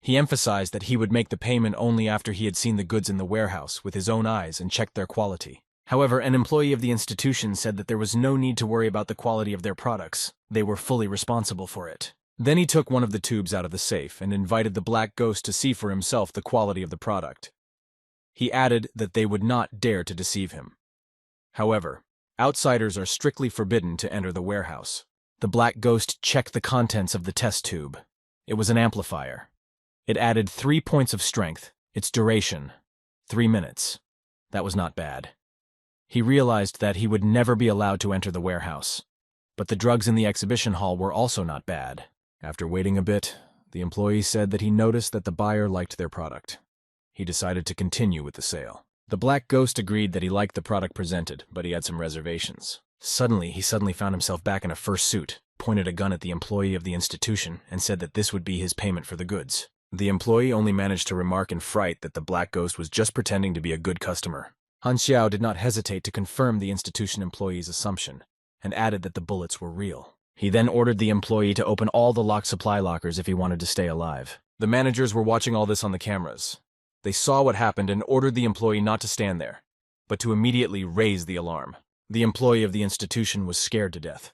He emphasized that he would make the payment only after he had seen the goods in the warehouse with his own eyes and checked their quality. However, an employee of the institution said that there was no need to worry about the quality of their products. They were fully responsible for it. Then he took one of the tubes out of the safe and invited the Black Ghost to see for himself the quality of the product. He added that they would not dare to deceive him. However, outsiders are strictly forbidden to enter the warehouse. The Black Ghost checked the contents of the test tube. It was an amplifier. It added 3 points of strength. Its duration, 3 minutes. That was not bad. He realized that he would never be allowed to enter the warehouse. But the drugs in the exhibition hall were also not bad. After waiting a bit, the employee said that he noticed that the buyer liked their product. He decided to continue with the sale. The Black Ghost agreed that he liked the product presented, but he had some reservations. He suddenly found himself back in a fursuit, pointed a gun at the employee of the institution, and said that this would be his payment for the goods. The employee only managed to remark in fright that the Black Ghost was just pretending to be a good customer. Han Xiao did not hesitate to confirm the institution employee's assumption, and added that the bullets were real. He then ordered the employee to open all the locked supply lockers if he wanted to stay alive. The managers were watching all this on the cameras. They saw what happened and ordered the employee not to stand there, but to immediately raise the alarm. The employee of the institution was scared to death.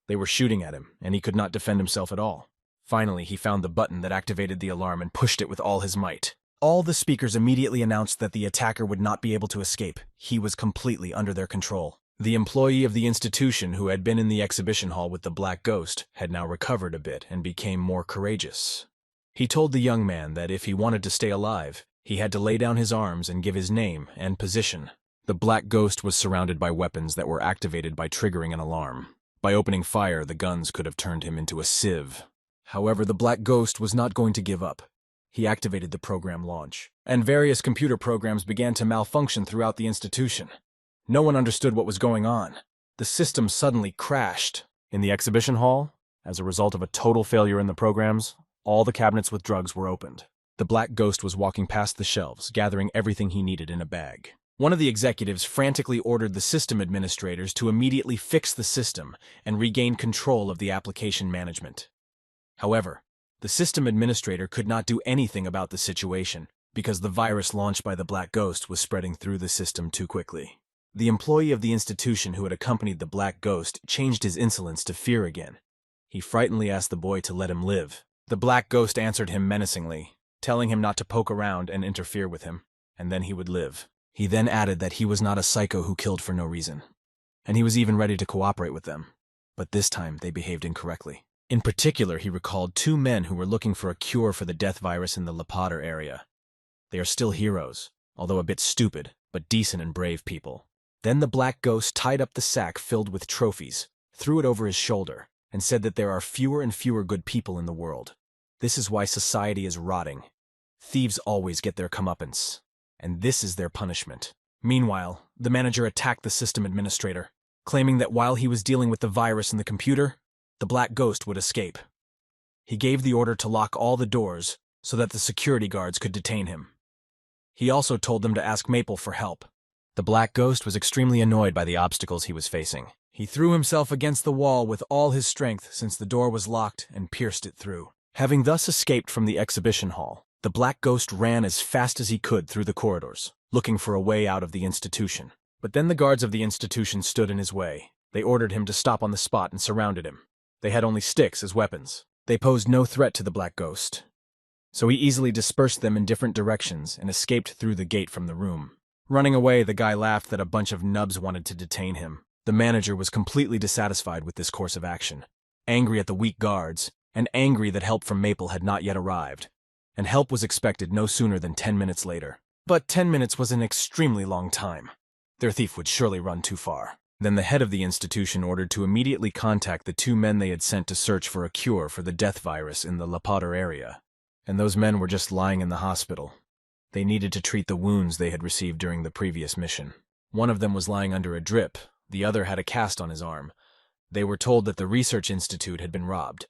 They were shooting at him, and he could not defend himself at all. Finally, he found the button that activated the alarm and pushed it with all his might. All the speakers immediately announced that the attacker would not be able to escape. He was completely under their control. The employee of the institution who had been in the exhibition hall with the Black Ghost had now recovered a bit and became more courageous. He told the young man that if he wanted to stay alive, he had to lay down his arms and give his name and position. The Black Ghost was surrounded by weapons that were activated by triggering an alarm. By opening fire, the guns could have turned him into a sieve. However, the Black Ghost was not going to give up. He activated the program launch, and various computer programs began to malfunction throughout the institution. No one understood what was going on. The system suddenly crashed. In the exhibition hall, as a result of a total failure in the programs, all the cabinets with drugs were opened. The Black Ghost was walking past the shelves, gathering everything he needed in a bag. One of the executives frantically ordered the system administrators to immediately fix the system and regain control of the application management. However, the system administrator could not do anything about the situation because the virus launched by the Black Ghost was spreading through the system too quickly. The employee of the institution who had accompanied the Black Ghost changed his insolence to fear again. He frighteningly asked the boy to let him live. The Black Ghost answered him menacingly, telling him not to poke around and interfere with him, and then he would live. He then added that he was not a psycho who killed for no reason, and he was even ready to cooperate with them. But this time, they behaved incorrectly. In particular, he recalled 2 men who were looking for a cure for the death virus in the Lapater area. They are still heroes, although a bit stupid, but decent and brave people. Then the Black Ghost tied up the sack filled with trophies, threw it over his shoulder, and said that there are fewer and fewer good people in the world. This is why society is rotting. Thieves always get their comeuppance, and this is their punishment. Meanwhile, the manager attacked the system administrator, claiming that while he was dealing with the virus in the computer, the Black Ghost would escape. He gave the order to lock all the doors so that the security guards could detain him. He also told them to ask Maple for help. The Black Ghost was extremely annoyed by the obstacles he was facing. He threw himself against the wall with all his strength since the door was locked and pierced it through. Having thus escaped from the exhibition hall, the Black Ghost ran as fast as he could through the corridors, looking for a way out of the institution. But then the guards of the institution stood in his way. They ordered him to stop on the spot and surrounded him. They had only sticks as weapons. They posed no threat to the Black Ghost, so he easily dispersed them in different directions and escaped through the gate from the room. Running away, the guy laughed that a bunch of nubs wanted to detain him. The manager was completely dissatisfied with this course of action, angry at the weak guards, and angry that help from Maple had not yet arrived, and help was expected no sooner than 10 minutes later. But 10 minutes was an extremely long time. Their thief would surely run too far. Then the head of the institution ordered to immediately contact the 2 men they had sent to search for a cure for the death virus in the Lapater area. And those men were just lying in the hospital. They needed to treat the wounds they had received during the previous mission. One of them was lying under a drip, the other had a cast on his arm. They were told that the research institute had been robbed.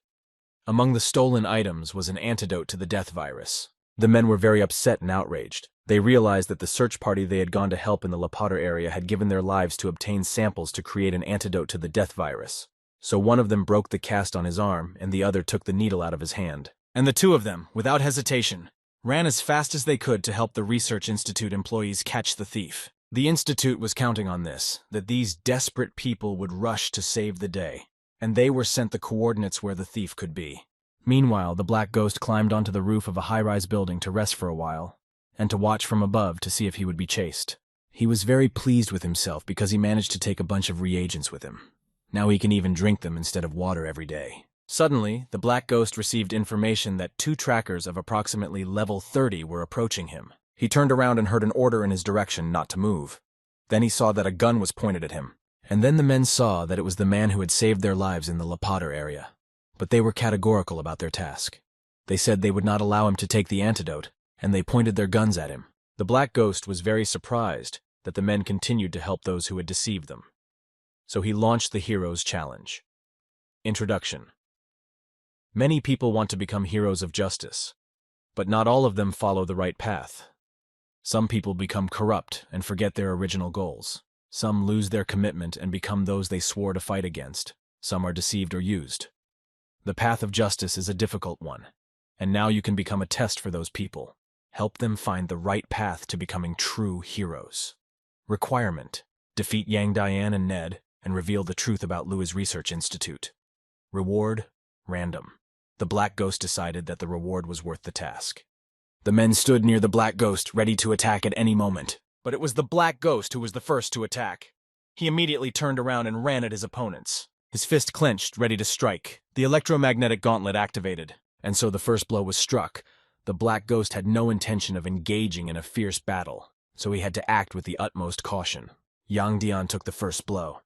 Among the stolen items was an antidote to the death virus. The men were very upset and outraged. They realized that the search party they had gone to help in the Lapater area had given their lives to obtain samples to create an antidote to the death virus. So one of them broke the cast on his arm, and the other took the needle out of his hand. And the 2 of them, without hesitation, ran as fast as they could to help the Research Institute employees catch the thief. The Institute was counting on this, that these desperate people would rush to save the day, and they were sent the coordinates where the thief could be. Meanwhile, the Black Ghost climbed onto the roof of a high-rise building to rest for a while, and to watch from above to see if he would be chased. He was very pleased with himself because he managed to take a bunch of reagents with him. Now he can even drink them instead of water every day. Suddenly, the Black Ghost received information that 2 trackers of approximately level 30 were approaching him. He turned around and heard an order in his direction not to move. Then he saw that a gun was pointed at him. And then the men saw that it was the man who had saved their lives in the Lapater area. But they were categorical about their task. They said they would not allow him to take the antidote, and they pointed their guns at him. The Black Ghost was very surprised that the men continued to help those who had deceived them. So he launched the Heroes Challenge. Introduction. Many people want to become heroes of justice, but not all of them follow the right path. Some people become corrupt and forget their original goals. Some lose their commitment and become those they swore to fight against. Some are deceived or used. The path of justice is a difficult one, and now you can become a test for those people. Help them find the right path to becoming true heroes. Requirement: defeat Yang Dian and Ned and reveal the truth about Lewis Research Institute. Reward: random. The Black Ghost decided that the reward was worth the task. The men stood near the Black Ghost, ready to attack at any moment. But it was the Black Ghost who was the first to attack. He immediately turned around and ran at his opponents. His fist clenched, ready to strike. The electromagnetic gauntlet activated, and so the first blow was struck. The Black Ghost had no intention of engaging in a fierce battle, so he had to act with the utmost caution. Yang Dian took the first blow.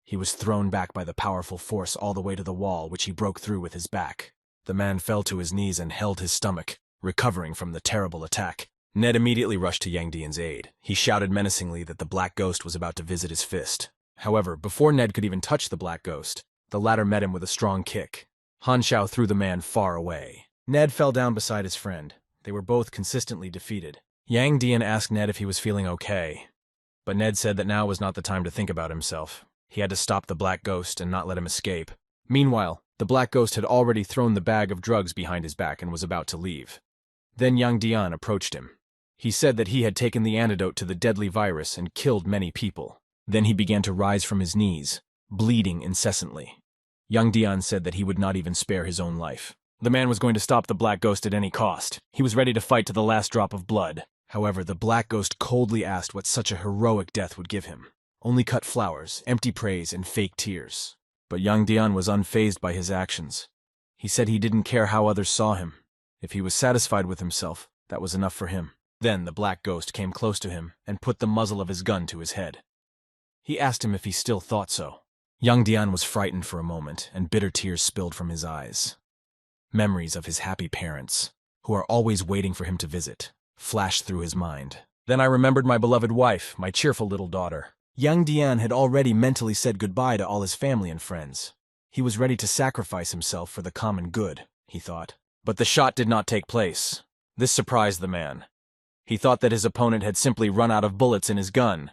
He was thrown back by the powerful force all the way to the wall, which he broke through with his back. The man fell to his knees and held his stomach, recovering from the terrible attack. Ned immediately rushed to Yang Dian's aid. He shouted menacingly that the Black Ghost was about to visit his fist. However, before Ned could even touch the Black Ghost, the latter met him with a strong kick. Han Shao threw the man far away. Ned fell down beside his friend. They were both consistently defeated. Yang Dian asked Ned if he was feeling okay, but Ned said that now was not the time to think about himself. He had to stop the Black Ghost and not let him escape. Meanwhile, the Black Ghost had already thrown the bag of drugs behind his back and was about to leave. Then Yang Dian approached him. He said that he had taken the antidote to the deadly virus and killed many people. Then he began to rise from his knees, bleeding incessantly. Yang Dian said that he would not even spare his own life. The man was going to stop the Black Ghost at any cost. He was ready to fight to the last drop of blood. However, the Black Ghost coldly asked what such a heroic death would give him. Only cut flowers, empty praise, and fake tears. But Yang Dian was unfazed by his actions. He said he didn't care how others saw him. If he was satisfied with himself, that was enough for him. Then the Black Ghost came close to him and put the muzzle of his gun to his head. He asked him if he still thought so. Yang Dian was frightened for a moment, and bitter tears spilled from his eyes. Memories of his happy parents, who are always waiting for him to visit, flashed through his mind. Then I remembered my beloved wife, my cheerful little daughter. Yang Dian had already mentally said goodbye to all his family and friends. He was ready to sacrifice himself for the common good, he thought. But the shot did not take place. This surprised the man. He thought that his opponent had simply run out of bullets in his gun.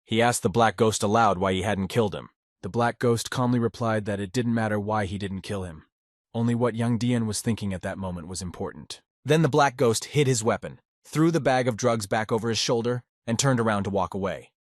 He asked the Black Ghost aloud why he hadn't killed him. The Black Ghost calmly replied that it didn't matter why he didn't kill him. Only what Yang Dian was thinking at that moment was important. Then the Black Ghost hid his weapon, threw the bag of drugs back over his shoulder, and turned around to walk away.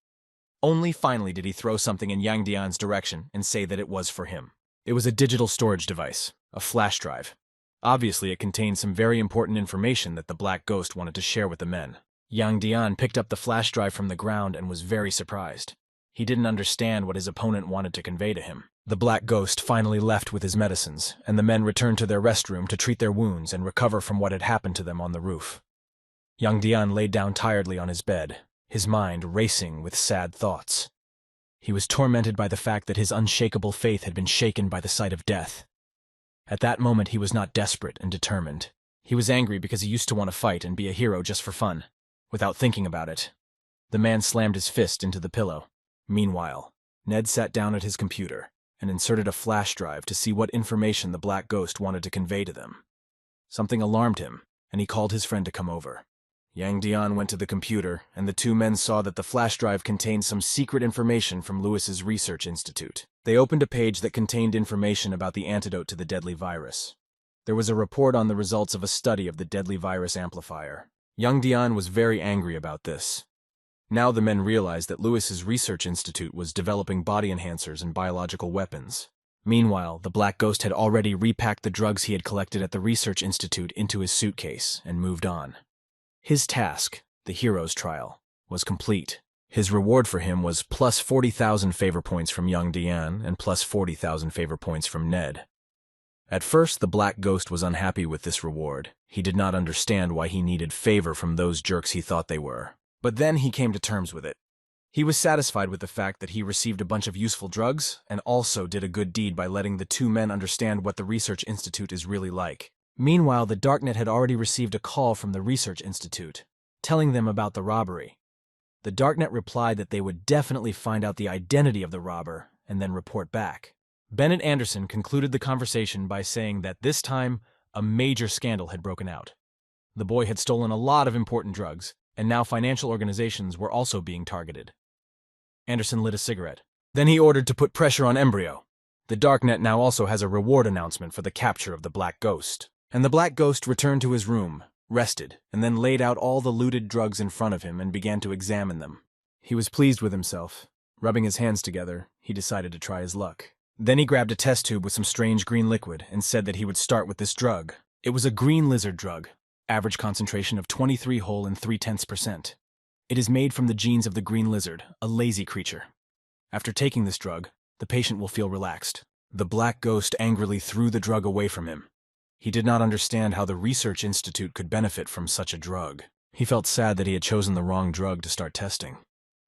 Only finally did he throw something in Yang Dian's direction and say that it was for him. It was a digital storage device, a flash drive. Obviously, it contained some very important information that the Black Ghost wanted to share with the men. Yang Dian picked up the flash drive from the ground and was very surprised. He didn't understand what his opponent wanted to convey to him. The Black Ghost finally left with his medicines, and the men returned to their restroom to treat their wounds and recover from what had happened to them on the roof. Yang Dian laid down tiredly on his bed, his mind racing with sad thoughts. He was tormented by the fact that his unshakable faith had been shaken by the sight of death. At that moment, he was not desperate and determined. He was angry because he used to want to fight and be a hero just for fun, without thinking about it. The man slammed his fist into the pillow. Meanwhile, Ned sat down at his computer and inserted a flash drive to see what information the Black Ghost wanted to convey to them. Something alarmed him, and he called his friend to come over. Yang Dian went to the computer, and the two men saw that the flash drive contained some secret information from Lewis's Research Institute. They opened a page that contained information about the antidote to the deadly virus. There was a report on the results of a study of the deadly virus amplifier. Yang Dian was very angry about this. Now the men realized that Lewis's Research Institute was developing body enhancers and biological weapons. Meanwhile, the Black Ghost had already repacked the drugs he had collected at the Research Institute into his suitcase and moved on. His task, the hero's trial, was complete. His reward for him was plus 40,000 favor points from Yang Dian and plus 40,000 favor points from Ned. At first, the Black Ghost was unhappy with this reward. He did not understand why he needed favor from those jerks he thought they were. But then he came to terms with it. He was satisfied with the fact that he received a bunch of useful drugs and also did a good deed by letting the two men understand what the Research Institute is really like. Meanwhile, the Darknet had already received a call from the Research Institute. telling them about the robbery. The Darknet replied that they would definitely find out the identity of the robber and then report back. Bennett Anderson concluded the conversation by saying that this time, a major scandal had broken out. The boy had stolen a lot of important drugs, and now financial organizations were also being targeted. Anderson lit a cigarette. Then he ordered to put pressure on Embryo. The Darknet now also has a reward announcement for the capture of the Black Ghost. And the Black Ghost returned to his room, rested, and then laid out all the looted drugs in front of him and began to examine them. He was pleased with himself. Rubbing his hands together, he decided to try his luck. Then he grabbed a test tube with some strange green liquid and said that he would start with this drug. It was a green lizard drug, average concentration of 23 whole and 0.3%. It is made from the genes of the green lizard, a lazy creature. After taking this drug, the patient will feel relaxed. The Black Ghost angrily threw the drug away from him. He did not understand how the research institute could benefit from such a drug. He felt sad that he had chosen the wrong drug to start testing.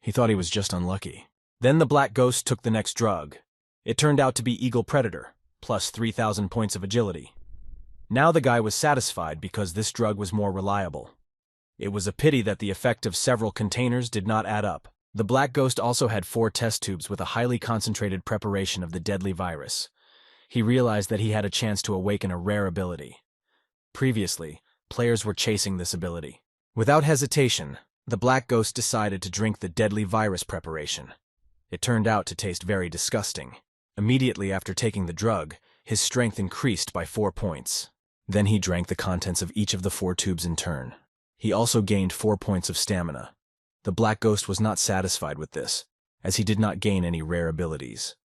He thought he was just unlucky. Then the Black Ghost took the next drug. It turned out to be Eagle Predator, plus 3,000 points of agility. Now the guy was satisfied because this drug was more reliable. It was a pity that the effect of several containers did not add up. The Black Ghost also had 4 test tubes with a highly concentrated preparation of the deadly virus. He realized that he had a chance to awaken a rare ability. Previously, players were chasing this ability. Without hesitation, the Black Ghost decided to drink the deadly virus preparation. It turned out to taste very disgusting. Immediately after taking the drug, his strength increased by 4 points. Then he drank the contents of each of the 4 tubes in turn. He also gained 4 points of stamina. The Black Ghost was not satisfied with this, as he did not gain any rare abilities.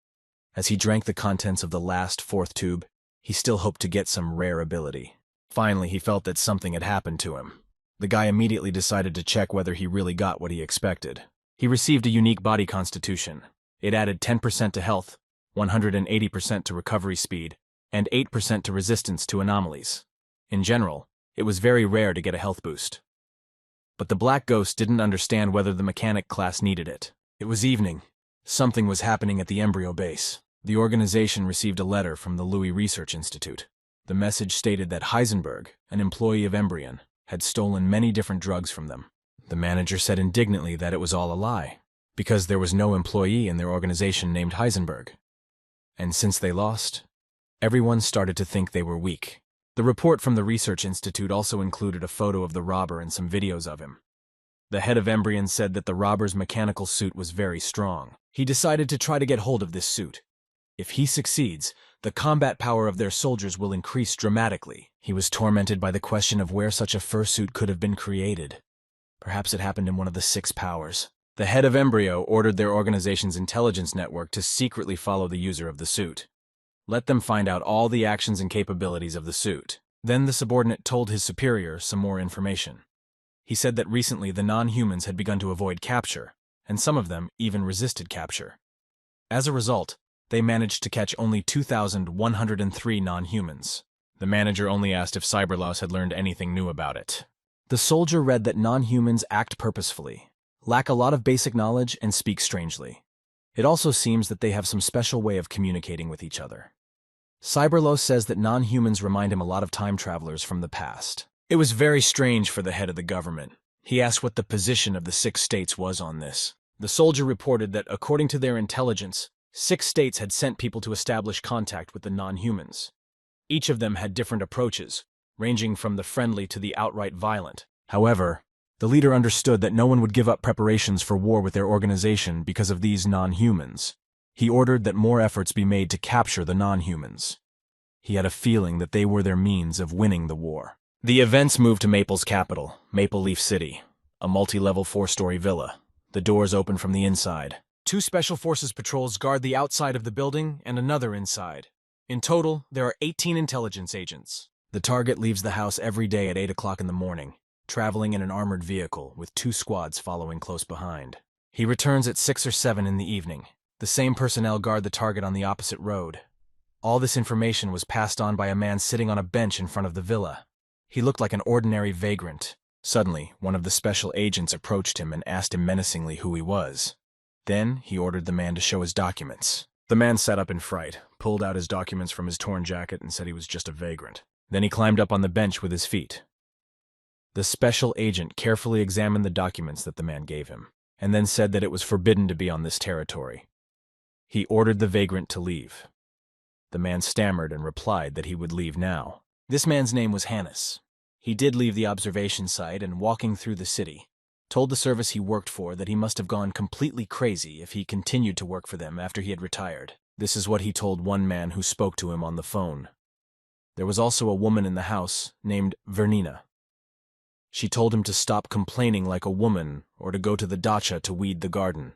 As he drank the contents of the last 4th tube, he still hoped to get some rare ability. Finally, he felt that something had happened to him. The guy immediately decided to check whether he really got what he expected. He received a unique body constitution. It added 10% to health, 180% to recovery speed, and 8% to resistance to anomalies. In general, it was very rare to get a health boost. But the Black Ghost didn't understand whether the mechanic class needed it. It was evening. Something was happening at the Embryo base. The organization received a letter from the Louis Research Institute. The message stated that Heisenberg, an employee of Embryon, had stolen many different drugs from them. The manager said indignantly that it was all a lie, because there was no employee in their organization named Heisenberg. And since they lost, everyone started to think they were weak. The report from the Research Institute also included a photo of the robber and some videos of him. The head of Embryon said that the robber's mechanical suit was very strong. He decided to try to get hold of this suit. If he succeeds, the combat power of their soldiers will increase dramatically. He was tormented by the question of where such a fursuit could have been created. Perhaps it happened in one of the 6 powers. The head of Embryo ordered their organization's intelligence network to secretly follow the user of the suit. Let them find out all the actions and capabilities of the suit. Then the subordinate told his superior some more information. He said that recently the non-humans had begun to avoid capture, and some of them even resisted capture. As a result, they managed to catch only 2,103 non-humans. The manager only asked if Cyberloss had learned anything new about it. The soldier read that non-humans act purposefully, lack a lot of basic knowledge, and speak strangely. It also seems that they have some special way of communicating with each other. Cyberloss says that non-humans remind him a lot of time travelers from the past. It was very strange for the head of the government. He asked what the position of the 6 states was on this. The soldier reported that, according to their intelligence, 6 states had sent people to establish contact with the non-humans. Each of them had different approaches, ranging from the friendly to the outright violent. However, the leader understood that no one would give up preparations for war with their organization because of these non-humans. He ordered that more efforts be made to capture the non-humans. He had a feeling that they were their means of winning the war. The events moved to Maple's capital, Maple Leaf City, a multi-level 4-story villa. The doors open from the inside. 2 Special Forces patrols guard the outside of the building and another inside. In total, there are 18 intelligence agents. The target leaves the house every day at 8 o'clock in the morning, traveling in an armored vehicle with 2 squads following close behind. He returns at 6 or 7 in the evening. The same personnel guard the target on the opposite road. All this information was passed on by a man sitting on a bench in front of the villa. He looked like an ordinary vagrant. Suddenly, one of the special agents approached him and asked him menacingly who he was. Then, he ordered the man to show his documents. The man sat up in fright, pulled out his documents from his torn jacket, and said he was just a vagrant. Then he climbed up on the bench with his feet. The special agent carefully examined the documents that the man gave him, and then said that it was forbidden to be on this territory. He ordered the vagrant to leave. The man stammered and replied that he would leave now. This man's name was Hannes. He did leave the observation site and, walking through the city, told the service he worked for that he must have gone completely crazy if he continued to work for them after he had retired. This is what he told one man who spoke to him on the phone. There was also a woman in the house named Vernina. She told him to stop complaining like a woman or to go to the dacha to weed the garden.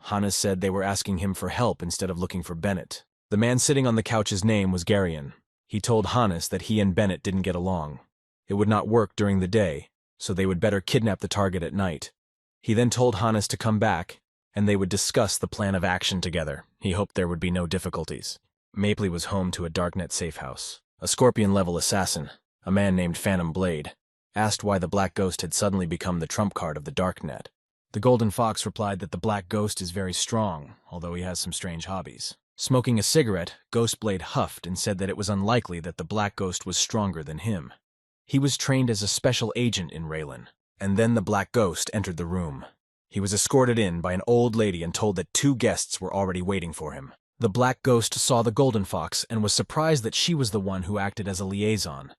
Hannes said they were asking him for help instead of looking for Bennett. The man sitting on the couch's name was Garion. He told Hannes that he and Bennett didn't get along. It would not work during the day, so they would better kidnap the target at night. He then told Hannes to come back, and they would discuss the plan of action together. He hoped there would be no difficulties. Mapley was home to a Darknet safe house. A Scorpion-level assassin, a man named Phantom Blade, asked why the Black Ghost had suddenly become the trump card of the Darknet. The Golden Fox replied that the Black Ghost is very strong, although he has some strange hobbies. Smoking a cigarette, Ghostblade huffed and said that it was unlikely that the Black Ghost was stronger than him. He was trained as a special agent in Raylan, and then the Black Ghost entered the room. He was escorted in by an old lady and told that 2 guests were already waiting for him. The Black Ghost saw the Golden Fox and was surprised that she was the one who acted as a liaison.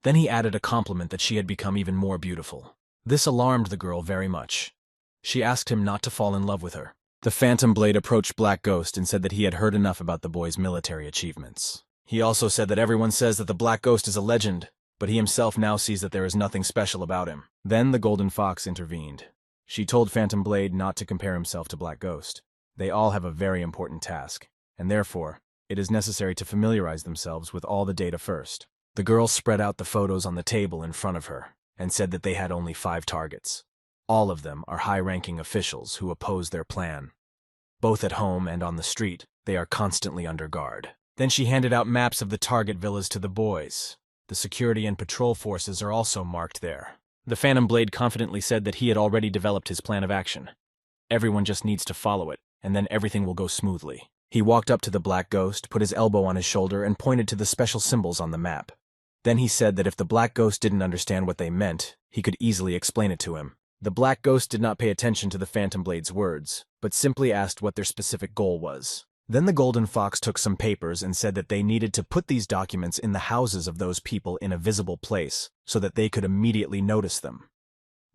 Then he added a compliment that she had become even more beautiful. This alarmed the girl very much. She asked him not to fall in love with her. The Phantom Blade approached Black Ghost and said that he had heard enough about the boy's military achievements. He also said that everyone says that the Black Ghost is a legend, but he himself now sees that there is nothing special about him. Then the Golden Fox intervened. She told Phantom Blade not to compare himself to Black Ghost. They all have a very important task, and therefore, it is necessary to familiarize themselves with all the data first. The girl spread out the photos on the table in front of her, and said that they had only 5 targets. All of them are high-ranking officials who oppose their plan. Both at home and on the street, they are constantly under guard. Then she handed out maps of the target villas to the boys. The security and patrol forces are also marked there. The Phantom Blade confidently said that he had already developed his plan of action. Everyone just needs to follow it, and then everything will go smoothly. He walked up to the Black Ghost, put his elbow on his shoulder, and pointed to the special symbols on the map. Then he said that if the Black Ghost didn't understand what they meant, he could easily explain it to him. The Black Ghost did not pay attention to the Phantom Blade's words, but simply asked what their specific goal was. Then the Golden Fox took some papers and said that they needed to put these documents in the houses of those people in a visible place, so that they could immediately notice them.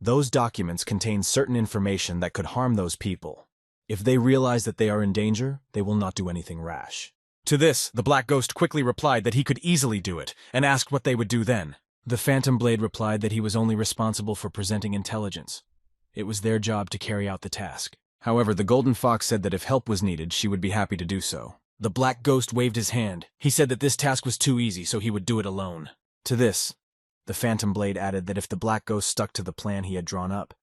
Those documents contain certain information that could harm those people. If they realize that they are in danger, they will not do anything rash. To this, the Black Ghost quickly replied that he could easily do it, and asked what they would do then. The Phantom Blade replied that he was only responsible for presenting intelligence. It was their job to carry out the task. However, the Golden Fox said that if help was needed, she would be happy to do so. The Black Ghost waved his hand. He said that this task was too easy, so he would do it alone. To this, the Phantom Blade added that if the Black Ghost stuck to the plan he had drawn up,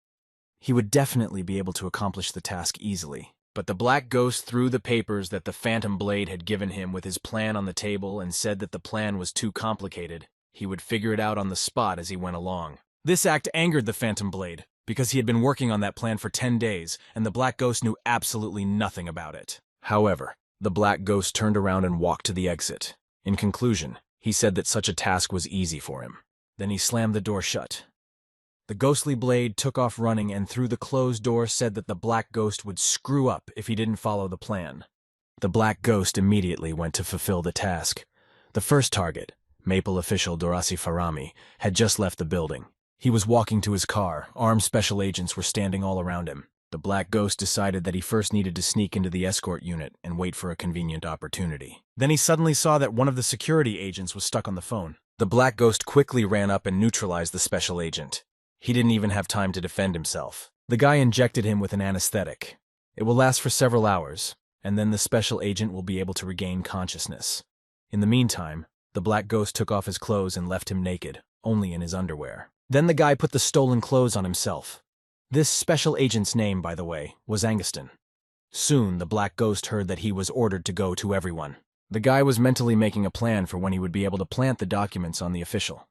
he would definitely be able to accomplish the task easily. But the Black Ghost threw the papers that the Phantom Blade had given him with his plan on the table and said that the plan was too complicated. He would figure it out on the spot as he went along. This act angered the Phantom Blade, because he had been working on that plan for 10 days, and the Black Ghost knew absolutely nothing about it. However, the Black Ghost turned around and walked to the exit. In conclusion, he said that such a task was easy for him. Then he slammed the door shut. The ghostly blade took off running and through the closed door said that the Black Ghost would screw up if he didn't follow the plan. The Black Ghost immediately went to fulfill the task. The first target, Maple official Dorasi Farami, had just left the building. He was walking to his car. Armed special agents were standing all around him. The Black Ghost decided that he first needed to sneak into the escort unit and wait for a convenient opportunity. Then he suddenly saw that one of the security agents was stuck on the phone. The Black Ghost quickly ran up and neutralized the special agent. He didn't even have time to defend himself. The guy injected him with an anesthetic. It will last for several hours, and then the special agent will be able to regain consciousness. In the meantime, the Black Ghost took off his clothes and left him naked, only in his underwear. Then the guy put the stolen clothes on himself. This special agent's name, by the way, was Anguston. Soon, the Black Ghost heard that he was ordered to go to everyone. The guy was mentally making a plan for when he would be able to plant the documents on the official.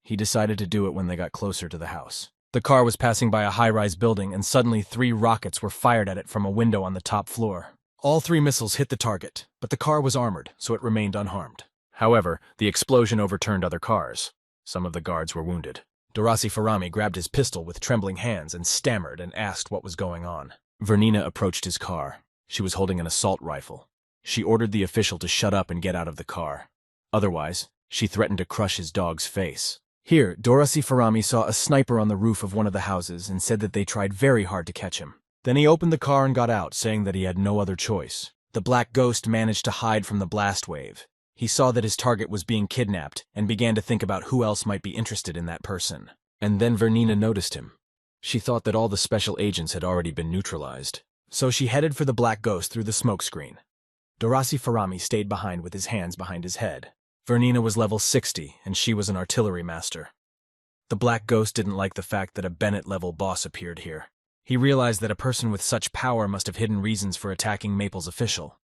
He decided to do it when they got closer to the house. The car was passing by a high-rise building, and suddenly 3 rockets were fired at it from a window on the top floor. All 3 missiles hit the target, but the car was armored, so it remained unharmed. However, the explosion overturned other cars. Some of the guards were wounded. Dorasi Farami grabbed his pistol with trembling hands and stammered and asked what was going on. Vernina approached his car. She was holding an assault rifle. She ordered the official to shut up and get out of the car. Otherwise, she threatened to crush his dog's face. Here, Dorasi Farami saw a sniper on the roof of one of the houses and said that they tried very hard to catch him. Then he opened the car and got out, saying that he had no other choice. The Black Ghost managed to hide from the blast wave. He saw that his target was being kidnapped and began to think about who else might be interested in that person. And then Vernina noticed him. She thought that all the special agents had already been neutralized. So she headed for the Black Ghost through the smokescreen. Dorasi Farami stayed behind with his hands behind his head. Vernina was level 60, and she was an artillery master. The Black Ghost didn't like the fact that a Bennett-level boss appeared here. He realized that a person with such power must have hidden reasons for attacking Maple's official.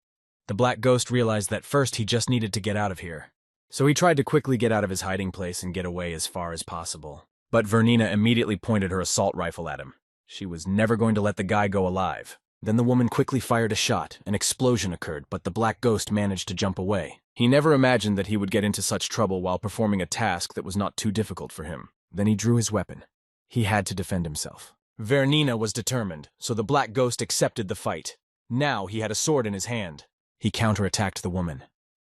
The Black Ghost realized that first he just needed to get out of here. So he tried to quickly get out of his hiding place and get away as far as possible. But Vernina immediately pointed her assault rifle at him. She was never going to let the guy go alive. Then the woman quickly fired a shot. An explosion occurred, but the Black Ghost managed to jump away. He never imagined that he would get into such trouble while performing a task that was not too difficult for him. Then he drew his weapon. He had to defend himself. Vernina was determined, so the Black Ghost accepted the fight. Now he had a sword in his hand. He counterattacked the woman.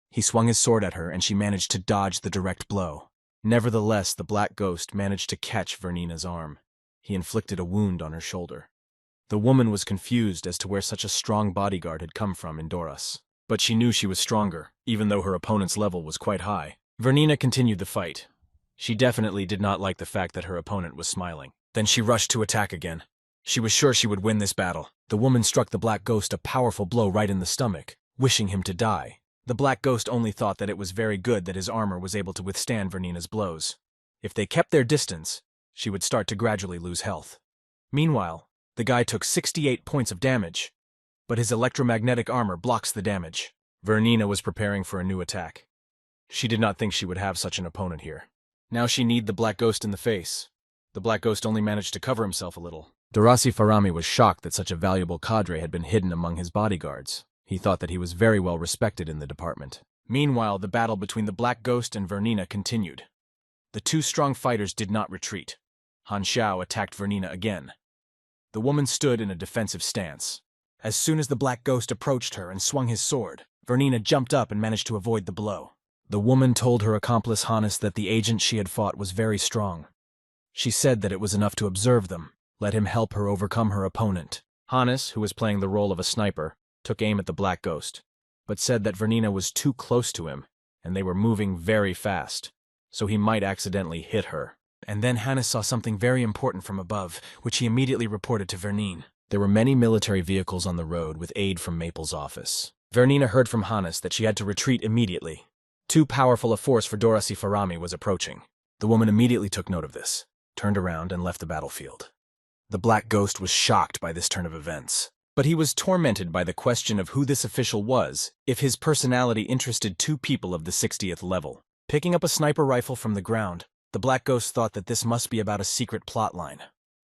He swung his sword at her, and she managed to dodge the direct blow. Nevertheless, the Black Ghost managed to catch Vernina's arm. He inflicted a wound on her shoulder. The woman was confused as to where such a strong bodyguard had come from in Doras. But she knew she was stronger, even though her opponent's level was quite high. Vernina continued the fight. She definitely did not like the fact that her opponent was smiling. Then she rushed to attack again. She was sure she would win this battle. The woman struck the Black Ghost a powerful blow right in the stomach, wishing him to die. The Black Ghost only thought that it was very good that his armor was able to withstand Vernina's blows. If they kept their distance, she would start to gradually lose health. Meanwhile, the guy took 68 points of damage, but his electromagnetic armor blocks the damage. Vernina was preparing for a new attack. She did not think she would have such an opponent here. Now she kneed the Black Ghost in the face. The Black Ghost only managed to cover himself a little. Dorasi Farami was shocked that such a valuable cadre had been hidden among his bodyguards. He thought that he was very well respected in the department. Meanwhile, the battle between the Black Ghost and Vernina continued. The two strong fighters did not retreat. Han Xiao attacked Vernina again. The woman stood in a defensive stance. As soon as the Black Ghost approached her and swung his sword, Vernina jumped up and managed to avoid the blow. The woman told her accomplice Hannes that the agent she had fought was very strong. She said that it was enough to observe them, let him help her overcome her opponent. Hannes, who was playing the role of a sniper, took aim at the Black Ghost, but said that Vernina was too close to him, and they were moving very fast, so he might accidentally hit her. And then Hannes saw something very important from above, which he immediately reported to Vernine. There were many military vehicles on the road with aid from Maple's office. Vernina heard from Hannes that she had to retreat immediately. Too powerful a force for Dorasi Farami was approaching. The woman immediately took note of this, turned around and left the battlefield. The Black Ghost was shocked by this turn of events. But he was tormented by the question of who this official was, if his personality interested two people of the 60th level. Picking up a sniper rifle from the ground, the Black Ghost thought that this must be about a secret plotline.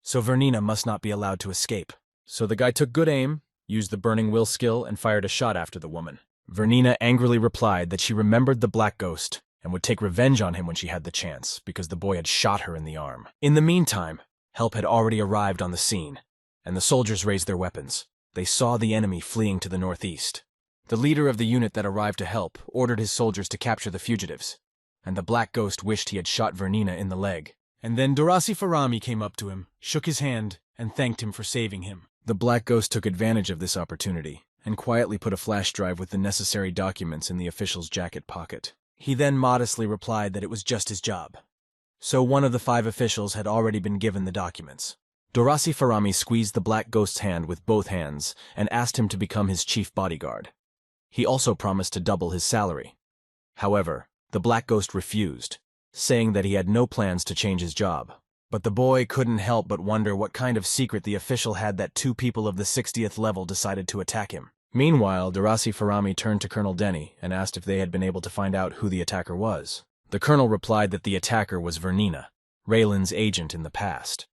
So Vernina must not be allowed to escape. So the guy took good aim, used the burning will skill, and fired a shot after the woman. Vernina angrily replied that she remembered the Black Ghost and would take revenge on him when she had the chance, because the boy had shot her in the arm. In the meantime, help had already arrived on the scene, and the soldiers raised their weapons. They saw the enemy fleeing to the northeast. The leader of the unit that arrived to help ordered his soldiers to capture the fugitives, and the Black Ghost wished he had shot Vernina in the leg. And then Dorasi Farami came up to him, shook his hand, and thanked him for saving him. The Black Ghost took advantage of this opportunity and quietly put a flash drive with the necessary documents in the official's jacket pocket. He then modestly replied that it was just his job. So one of the 5 officials had already been given the documents. Dorasi Farami squeezed the Black Ghost's hand with both hands and asked him to become his chief bodyguard. He also promised to double his salary. However, the Black Ghost refused, saying that he had no plans to change his job. But the boy couldn't help but wonder what kind of secret the official had that 2 people of the 60th level decided to attack him. Meanwhile, Dorasi Farami turned to Colonel Denny and asked if they had been able to find out who the attacker was. The colonel replied that the attacker was Vernina, Raylan's agent in the past.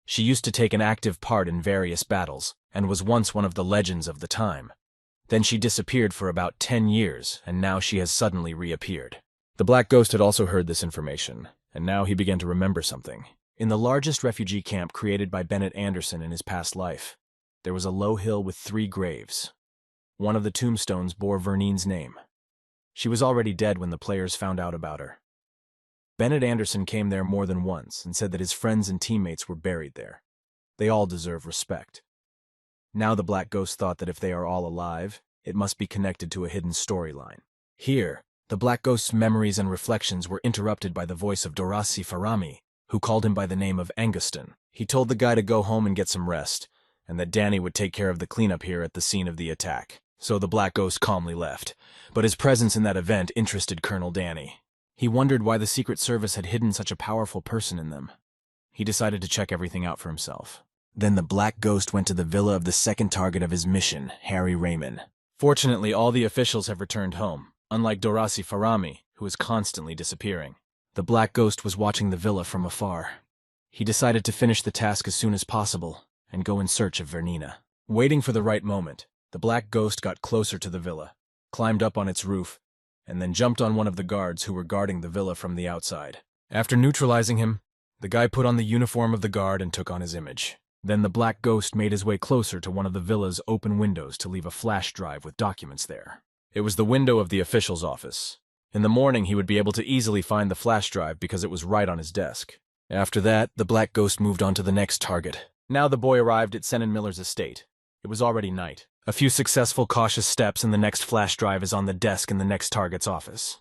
She used to take an active part in various battles and was once one of the legends of the time. Then she disappeared for about 10 years, and now she has suddenly reappeared. The Black Ghost had also heard this information, And now he began to remember something. In the largest refugee camp created by Bennett Anderson in his past life, there was a low hill with 3 graves. One of the tombstones bore Vernine's name. She was already dead when the players found out about her. Bennett Anderson came there more than once and said that his friends and teammates were buried there. They all deserve respect. Now the Black Ghost thought that if they are all alive, it must be connected to a hidden storyline. Here, the Black Ghost's memories and reflections were interrupted by the voice of Dorasi Farami, who called him by the name of Anguston. He told the guy to go home and get some rest, and that Danny would take care of the cleanup here at the scene of the attack. So the Black Ghost calmly left, but his presence in that event interested Colonel Danny. He wondered why the Secret Service had hidden such a powerful person in them. He decided to check everything out for himself. Then the Black Ghost went to the villa of the second target of his mission, Harry Raymond. Fortunately, all the officials have returned home, unlike Dorasi Farami, who is constantly disappearing. The Black Ghost was watching the villa from afar. He decided to finish the task as soon as possible and go in search of Vernina. Waiting for the right moment, the Black Ghost got closer to the villa, climbed up on its roof, and then jumped on one of the guards who were guarding the villa from the outside. After neutralizing him, the guy put on the uniform of the guard and took on his image. Then the Black Ghost made his way closer to one of the villa's open windows to leave a flash drive with documents there. It was the window of the official's office. In the morning, he would be able to easily find the flash drive because it was right on his desk. After that, the Black Ghost moved on to the next target. Now the boy arrived at Senan Miller's estate. It was already night. A few successful, cautious steps and the next flash drive is on the desk in the next target's office.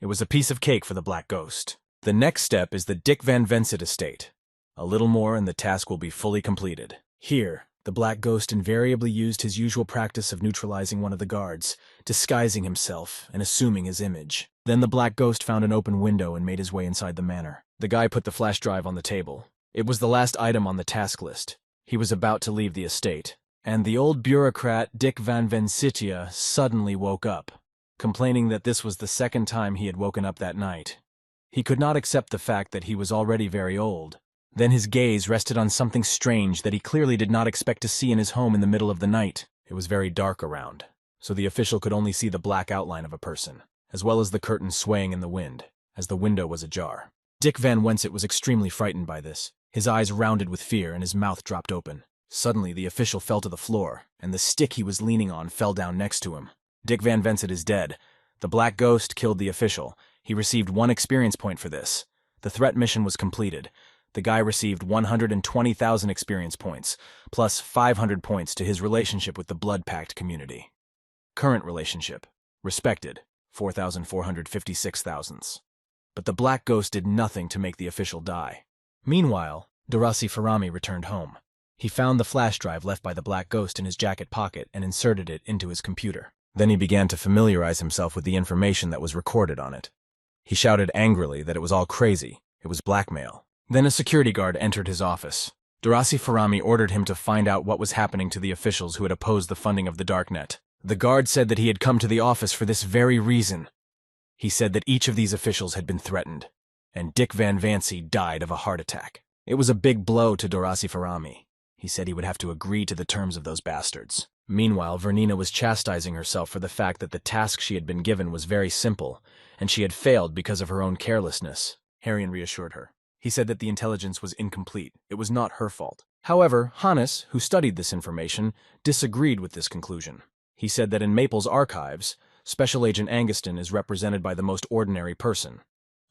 It was a piece of cake for the Black Ghost. The next step is the Dick Van Venset estate. A little more and the task will be fully completed. Here, the Black Ghost invariably used his usual practice of neutralizing one of the guards, disguising himself and assuming his image. Then the Black Ghost found an open window and made his way inside the manor. The guy put the flash drive on the table. It was the last item on the task list. He was about to leave the estate. And the old bureaucrat Dick Van Vensitia suddenly woke up, complaining that this was the second time he had woken up that night. He could not accept the fact that he was already very old. Then his gaze rested on something strange that he clearly did not expect to see in his home in the middle of the night. It was very dark around, so the official could only see the black outline of a person, as well as the curtain swaying in the wind, as the window was ajar. Dick Van Wenset was extremely frightened by this. His eyes rounded with fear and his mouth dropped open. Suddenly, the official fell to the floor, and the stick he was leaning on fell down next to him. Dick Van Venset is dead. The Black Ghost killed the official. He received 1 experience point for this. The threat mission was completed. The guy received 120,000 experience points, plus 500 points to his relationship with the Blood Pact community. Current relationship. Respected. 4,456 thousandths. But the Black Ghost did nothing to make the official die. Meanwhile, Dorasi Farami returned home. He found the flash drive left by the Black Ghost in his jacket pocket and inserted it into his computer. Then he began to familiarize himself with the information that was recorded on it. He shouted angrily that it was all crazy. It was blackmail. Then a security guard entered his office. Dorasi Farami ordered him to find out what was happening to the officials who had opposed the funding of the Darknet. The guard said that he had come to the office for this very reason. He said that each of these officials had been threatened, and Dick Van Vancy died of a heart attack. It was a big blow to Dorasi Farami. He said he would have to agree to the terms of those bastards. Meanwhile, Vernina was chastising herself for the fact that the task she had been given was very simple, and she had failed because of her own carelessness. Harrion reassured her. He said that the intelligence was incomplete. It was not her fault. However, Hannes, who studied this information, disagreed with this conclusion. He said that in Maple's archives, Special Agent Anguston is represented by the most ordinary person.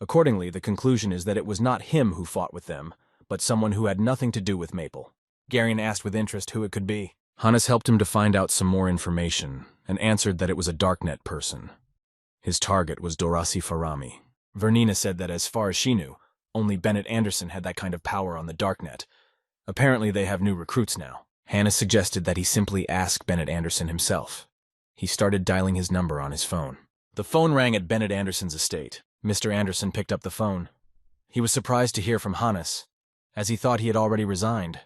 Accordingly, the conclusion is that it was not him who fought with them, but someone who had nothing to do with Maple. Garion asked with interest who it could be. Hannes helped him to find out some more information, and answered that it was a Darknet person. His target was Dorasi Farami. Vernina said that as far as she knew, only Bennett Anderson had that kind of power on the Darknet. Apparently they have new recruits now. Hannes suggested that he simply ask Bennett Anderson himself. He started dialing his number on his phone. The phone rang at Bennett Anderson's estate. Mr. Anderson picked up the phone. He was surprised to hear from Hannes, as he thought he had already resigned.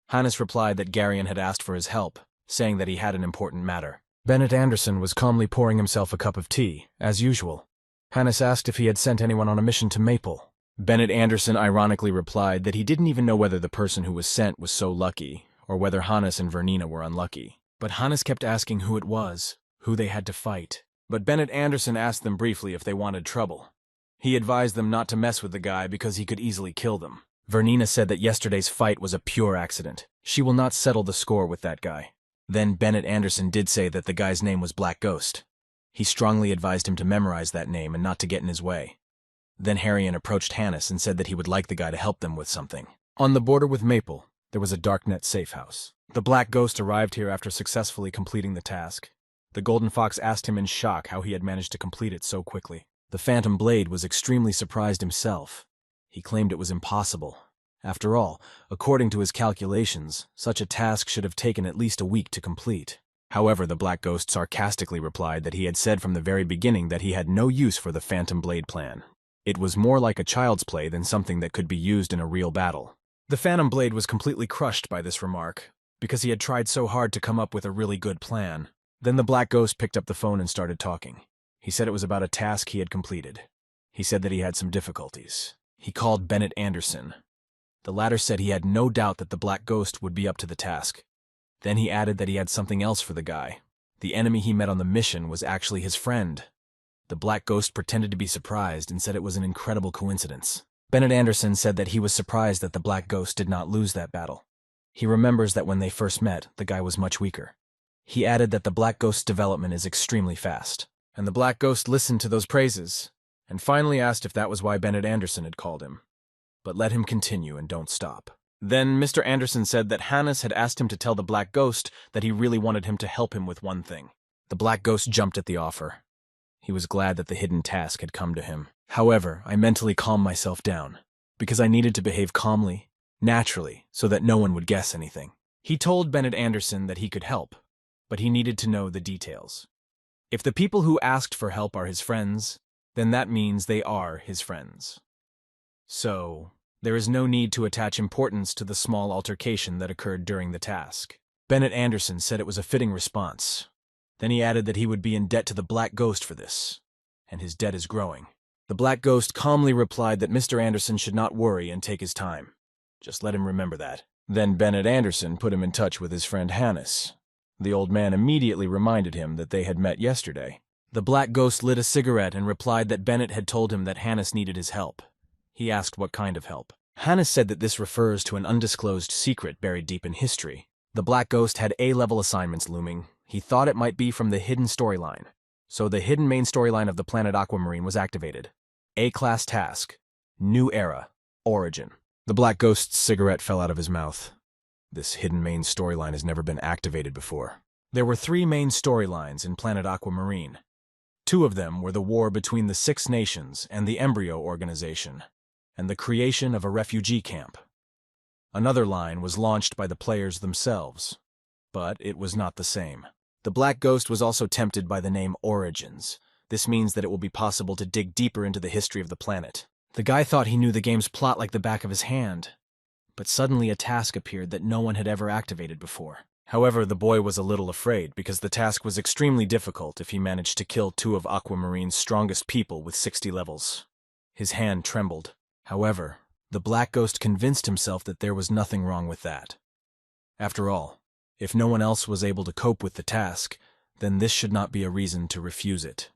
Hannes replied that Garion had asked for his help, saying that he had an important matter. Bennett Anderson was calmly pouring himself a cup of tea, as usual. Hannes asked if he had sent anyone on a mission to Maple. Bennett Anderson ironically replied that he didn't even know whether the person who was sent was so lucky, or whether Hannes and Vernina were unlucky. But Hannes kept asking who it was, who they had to fight. But Bennett Anderson asked them briefly if they wanted trouble. He advised them not to mess with the guy because he could easily kill them. Vernina said that yesterday's fight was a pure accident. She will not settle the score with that guy. Then Bennett Anderson did say that the guy's name was Black Ghost. He strongly advised him to memorize that name and not to get in his way. Then Harrion approached Hannes and said that he would like the guy to help them with something. On the border with Maple, there was a darknet safe house. The Black Ghost arrived here after successfully completing the task. The Golden Fox asked him in shock how he had managed to complete it so quickly. The Phantom Blade was extremely surprised himself. He claimed it was impossible. After all, according to his calculations, such a task should have taken at least a week to complete. However, the Black Ghost sarcastically replied that he had said from the very beginning that he had no use for the Phantom Blade plan. It was more like a child's play than something that could be used in a real battle. The Phantom Blade was completely crushed by this remark, because he had tried so hard to come up with a really good plan. Then the Black Ghost picked up the phone and started talking. He said it was about a task he had completed. He said that he had some difficulties. He called Bennett Anderson. The latter said he had no doubt that the Black Ghost would be up to the task. Then he added that he had something else for the guy. The enemy he met on the mission was actually his friend. The Black Ghost pretended to be surprised and said it was an incredible coincidence. Bennett Anderson said that he was surprised that the Black Ghost did not lose that battle. He remembers that when they first met, the guy was much weaker. He added that the Black Ghost's development is extremely fast. And the Black Ghost listened to those praises, and finally asked if that was why Bennett Anderson had called him. But let him continue and don't stop. Then Mr. Anderson said that Hannes had asked him to tell the Black Ghost that he really wanted him to help him with one thing. The Black Ghost jumped at the offer. He was glad that the hidden task had come to him. However, I mentally calmed myself down, because I needed to behave calmly, naturally, so that no one would guess anything. He told Bennett Anderson that he could help, but he needed to know the details. If the people who asked for help are his friends, then that means they are his friends. So, there is no need to attach importance to the small altercation that occurred during the task. Bennett Anderson said it was a fitting response. Then he added that he would be in debt to the Black Ghost for this, and his debt is growing. The Black Ghost calmly replied that Mr. Anderson should not worry and take his time. Just let him remember that. Then Bennett Anderson put him in touch with his friend Hannes. The old man immediately reminded him that they had met yesterday. The Black Ghost lit a cigarette and replied that Bennett had told him that Hannes needed his help. He asked what kind of help. Hannes said that this refers to an undisclosed secret buried deep in history. The Black Ghost had A-level assignments looming. He thought it might be from the hidden storyline. So the hidden main storyline of the planet Aquamarine was activated. A-class task. New era. Origin. The Black Ghost's cigarette fell out of his mouth. This hidden main storyline has never been activated before. There were 3 main storylines in Planet Aquamarine. 2 of them were the war between the 6 nations and the Embryo Organization, and the creation of a refugee camp. Another line was launched by the players themselves, but it was not the same. The Black Ghost was also tempted by the name Origins. This means that it will be possible to dig deeper into the history of the planet. The guy thought he knew the game's plot like the back of his hand, but suddenly a task appeared that no one had ever activated before. However, the boy was a little afraid because the task was extremely difficult if he managed to kill 2 of Aquamarine's strongest people with 60 levels. His hand trembled. However, the Black Ghost convinced himself that there was nothing wrong with that. After all, if no one else was able to cope with the task, then this should not be a reason to refuse it.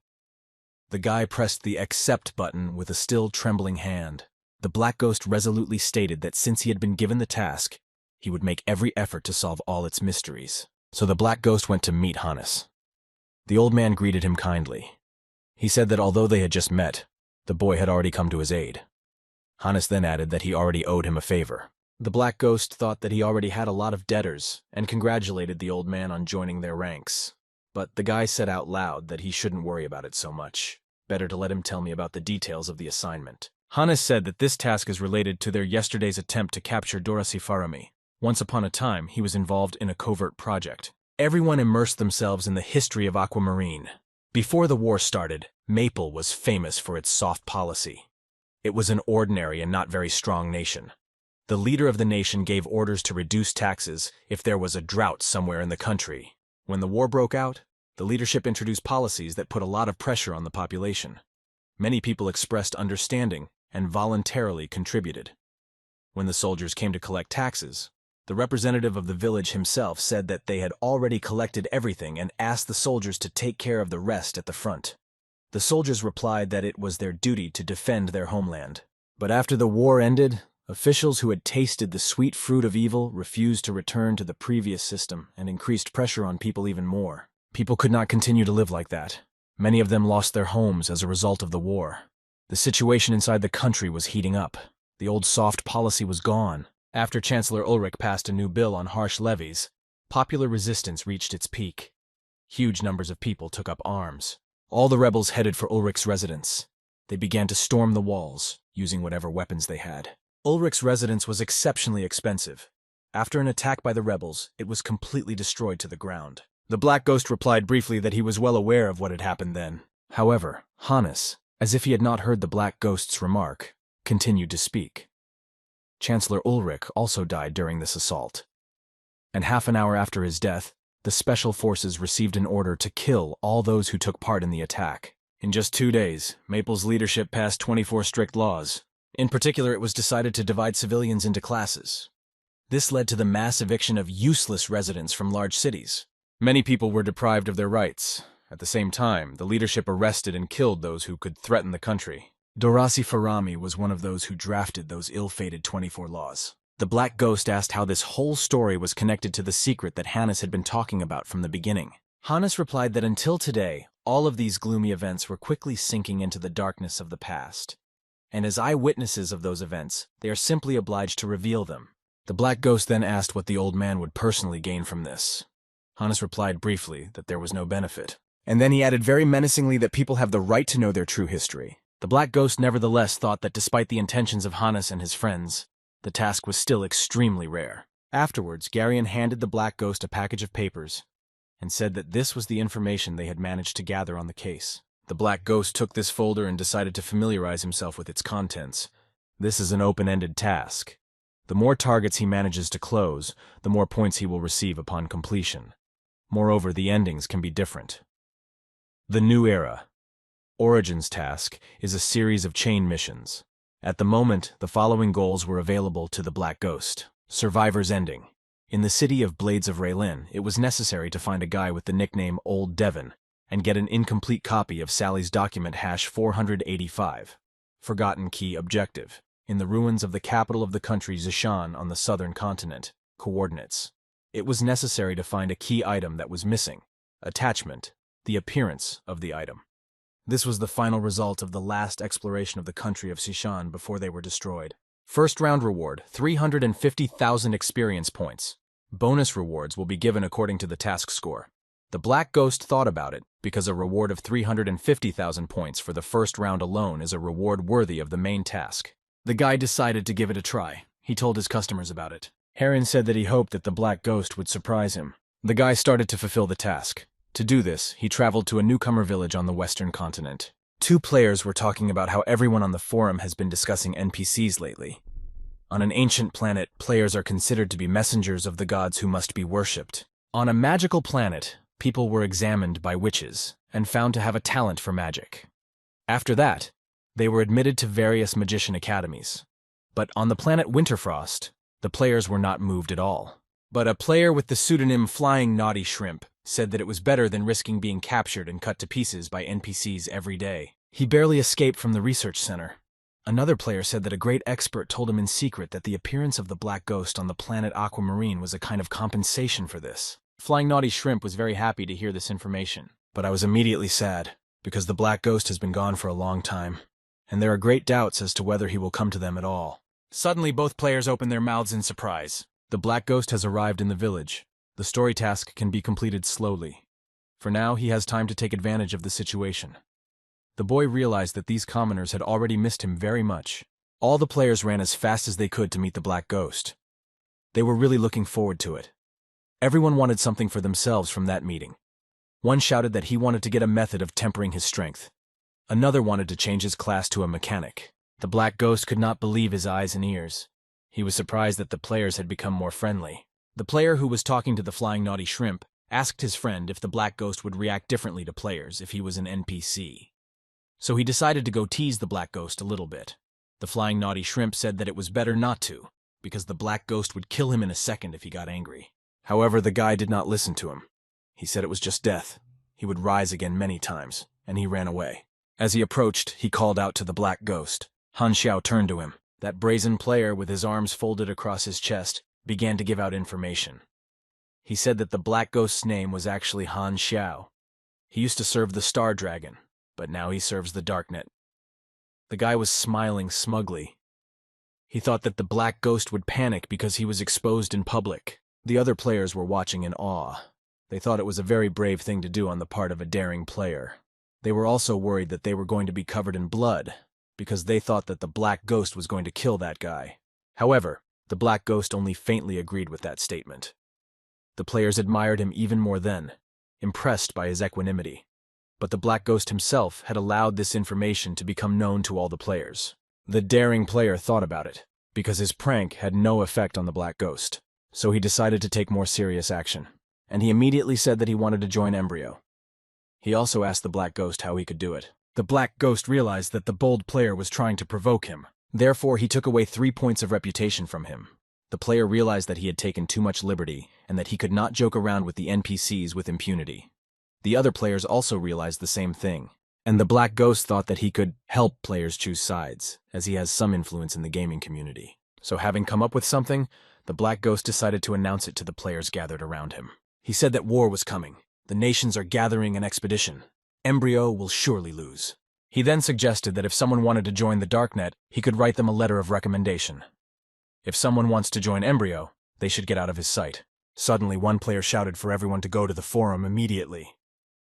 The guy pressed the accept button with a still trembling hand. The Black Ghost resolutely stated that since he had been given the task, he would make every effort to solve all its mysteries. So the Black Ghost went to meet Hannes. The old man greeted him kindly. He said that although they had just met, the boy had already come to his aid. Hannes then added that he already owed him a favor. The Black Ghost thought that he already had a lot of debtors and congratulated the old man on joining their ranks. But the guy said out loud that he shouldn't worry about it so much. Better to let him tell me about the details of the assignment. Hannes said that this task is related to their yesterday's attempt to capture Dorothy Farami. Once upon a time, he was involved in a covert project. Everyone immersed themselves in the history of Aquamarine. Before the war started, Maple was famous for its soft policy. It was an ordinary and not very strong nation. The leader of the nation gave orders to reduce taxes if there was a drought somewhere in the country. When the war broke out, the leadership introduced policies that put a lot of pressure on the population. Many people expressed understanding and voluntarily contributed. When the soldiers came to collect taxes, the representative of the village himself said that they had already collected everything and asked the soldiers to take care of the rest at the front. The soldiers replied that it was their duty to defend their homeland. But after the war ended, officials who had tasted the sweet fruit of evil refused to return to the previous system and increased pressure on people even more. People could not continue to live like that. Many of them lost their homes as a result of the war. The situation inside the country was heating up. The old soft policy was gone. After Chancellor Ulrich passed a new bill on harsh levies, popular resistance reached its peak. Huge numbers of people took up arms. All the rebels headed for Ulrich's residence. They began to storm the walls, using whatever weapons they had. Ulrich's residence was exceptionally expensive. After an attack by the rebels, it was completely destroyed to the ground. The Black Ghost replied briefly that he was well aware of what had happened then. However, Hannes, as if he had not heard the Black Ghost's remark, continued to speak. Chancellor Ulrich also died during this assault. And half an hour after his death, the Special Forces received an order to kill all those who took part in the attack. In just 2 days, Maple's leadership passed 24 strict laws. In particular, it was decided to divide civilians into classes. This led to the mass eviction of useless residents from large cities. Many people were deprived of their rights. At the same time, the leadership arrested and killed those who could threaten the country. Dorasi Farami was one of those who drafted those ill-fated 24 laws. The Black Ghost asked how this whole story was connected to the secret that Hannes had been talking about from the beginning. Hannes replied that until today, all of these gloomy events were quickly sinking into the darkness of the past. And as eyewitnesses of those events, they are simply obliged to reveal them. The Black Ghost then asked what the old man would personally gain from this. Hannes replied briefly that there was no benefit. And then he added very menacingly that people have the right to know their true history. The Black Ghost nevertheless thought that despite the intentions of Hannes and his friends, the task was still extremely rare. Afterwards, Garion handed the Black Ghost a package of papers and said that this was the information they had managed to gather on the case. The Black Ghost took this folder and decided to familiarize himself with its contents. This is an open-ended task. The more targets he manages to close, the more points he will receive upon completion. Moreover, the endings can be different. The New Era. Origins task is a series of chain missions. At the moment, the following goals were available to the Black Ghost. Survivor's Ending. In the city of Blades of Raylin, it was necessary to find a guy with the nickname Old Devon and get an incomplete copy of Sally's document hash 485. Forgotten key objective. In the ruins of the capital of the country Zishan on the southern continent. Coordinates. It was necessary to find a key item that was missing. Attachment. The appearance of the item. This was the final result of the last exploration of the country of Zishan before they were destroyed. First round reward, 350,000 experience points. Bonus rewards will be given according to the task score. The Black Ghost thought about it, because a reward of 350,000 points for the first round alone is a reward worthy of the main task. The guy decided to give it a try. He told his customers about it. Heron said that he hoped that the Black Ghost would surprise him. The guy started to fulfill the task. To do this, he traveled to a newcomer village on the western continent. 2 players were talking about how everyone on the forum has been discussing NPCs lately. On an ancient planet, players are considered to be messengers of the gods who must be worshipped. On a magical planet, people were examined by witches and found to have a talent for magic. After that, they were admitted to various magician academies. But on the planet Winterfrost, the players were not moved at all. But a player with the pseudonym Flying Naughty Shrimp said that it was better than risking being captured and cut to pieces by NPCs every day. He barely escaped from the research center. Another player said that a great expert told him in secret that the appearance of the Black Ghost on the planet Aquamarine was a kind of compensation for this. Flying Naughty Shrimp was very happy to hear this information, but I was immediately sad, because the Black Ghost has been gone for a long time, and there are great doubts as to whether he will come to them at all. Suddenly, both players opened their mouths in surprise. The Black Ghost has arrived in the village. The story task can be completed slowly. For now, he has time to take advantage of the situation. The boy realized that these commoners had already missed him very much. All the players ran as fast as they could to meet the Black Ghost. They were really looking forward to it. Everyone wanted something for themselves from that meeting. One shouted that he wanted to get a method of tempering his strength. Another wanted to change his class to a mechanic. The Black Ghost could not believe his eyes and ears. He was surprised that the players had become more friendly. The player who was talking to the Flying Naughty Shrimp asked his friend if the Black Ghost would react differently to players if he was an NPC. So he decided to go tease the Black Ghost a little bit. The Flying Naughty Shrimp said that it was better not to, because the Black Ghost would kill him in a second if he got angry. However, the guy did not listen to him. He said it was just death. He would rise again many times, and he ran away. As he approached, he called out to the Black Ghost. Han Xiao turned to him. That brazen player, with his arms folded across his chest, began to give out information. He said that the Black Ghost's name was actually Han Xiao. He used to serve the Star Dragon, but now he serves the Darknet. The guy was smiling smugly. He thought that the Black Ghost would panic because he was exposed in public. The other players were watching in awe. They thought it was a very brave thing to do on the part of a daring player. They were also worried that they were going to be covered in blood, because they thought that the Black Ghost was going to kill that guy. However, the Black Ghost only faintly agreed with that statement. The players admired him even more then, impressed by his equanimity. But the Black Ghost himself had allowed this information to become known to all the players. The daring player thought about it, because his prank had no effect on the Black Ghost. So he decided to take more serious action, and he immediately said that he wanted to join Embryo. He also asked the Black Ghost how he could do it. The Black Ghost realized that the bold player was trying to provoke him. Therefore, he took away 3 points of reputation from him. The player realized that he had taken too much liberty, and that he could not joke around with the NPCs with impunity. The other players also realized the same thing, and the Black Ghost thought that he could help players choose sides, as he has some influence in the gaming community. So having come up with something, the Black Ghost decided to announce it to the players gathered around him. He said that war was coming. The nations are gathering an expedition. Embryo will surely lose. He then suggested that if someone wanted to join the Darknet, he could write them a letter of recommendation. If someone wants to join Embryo, they should get out of his sight. Suddenly, one player shouted for everyone to go to the forum immediately.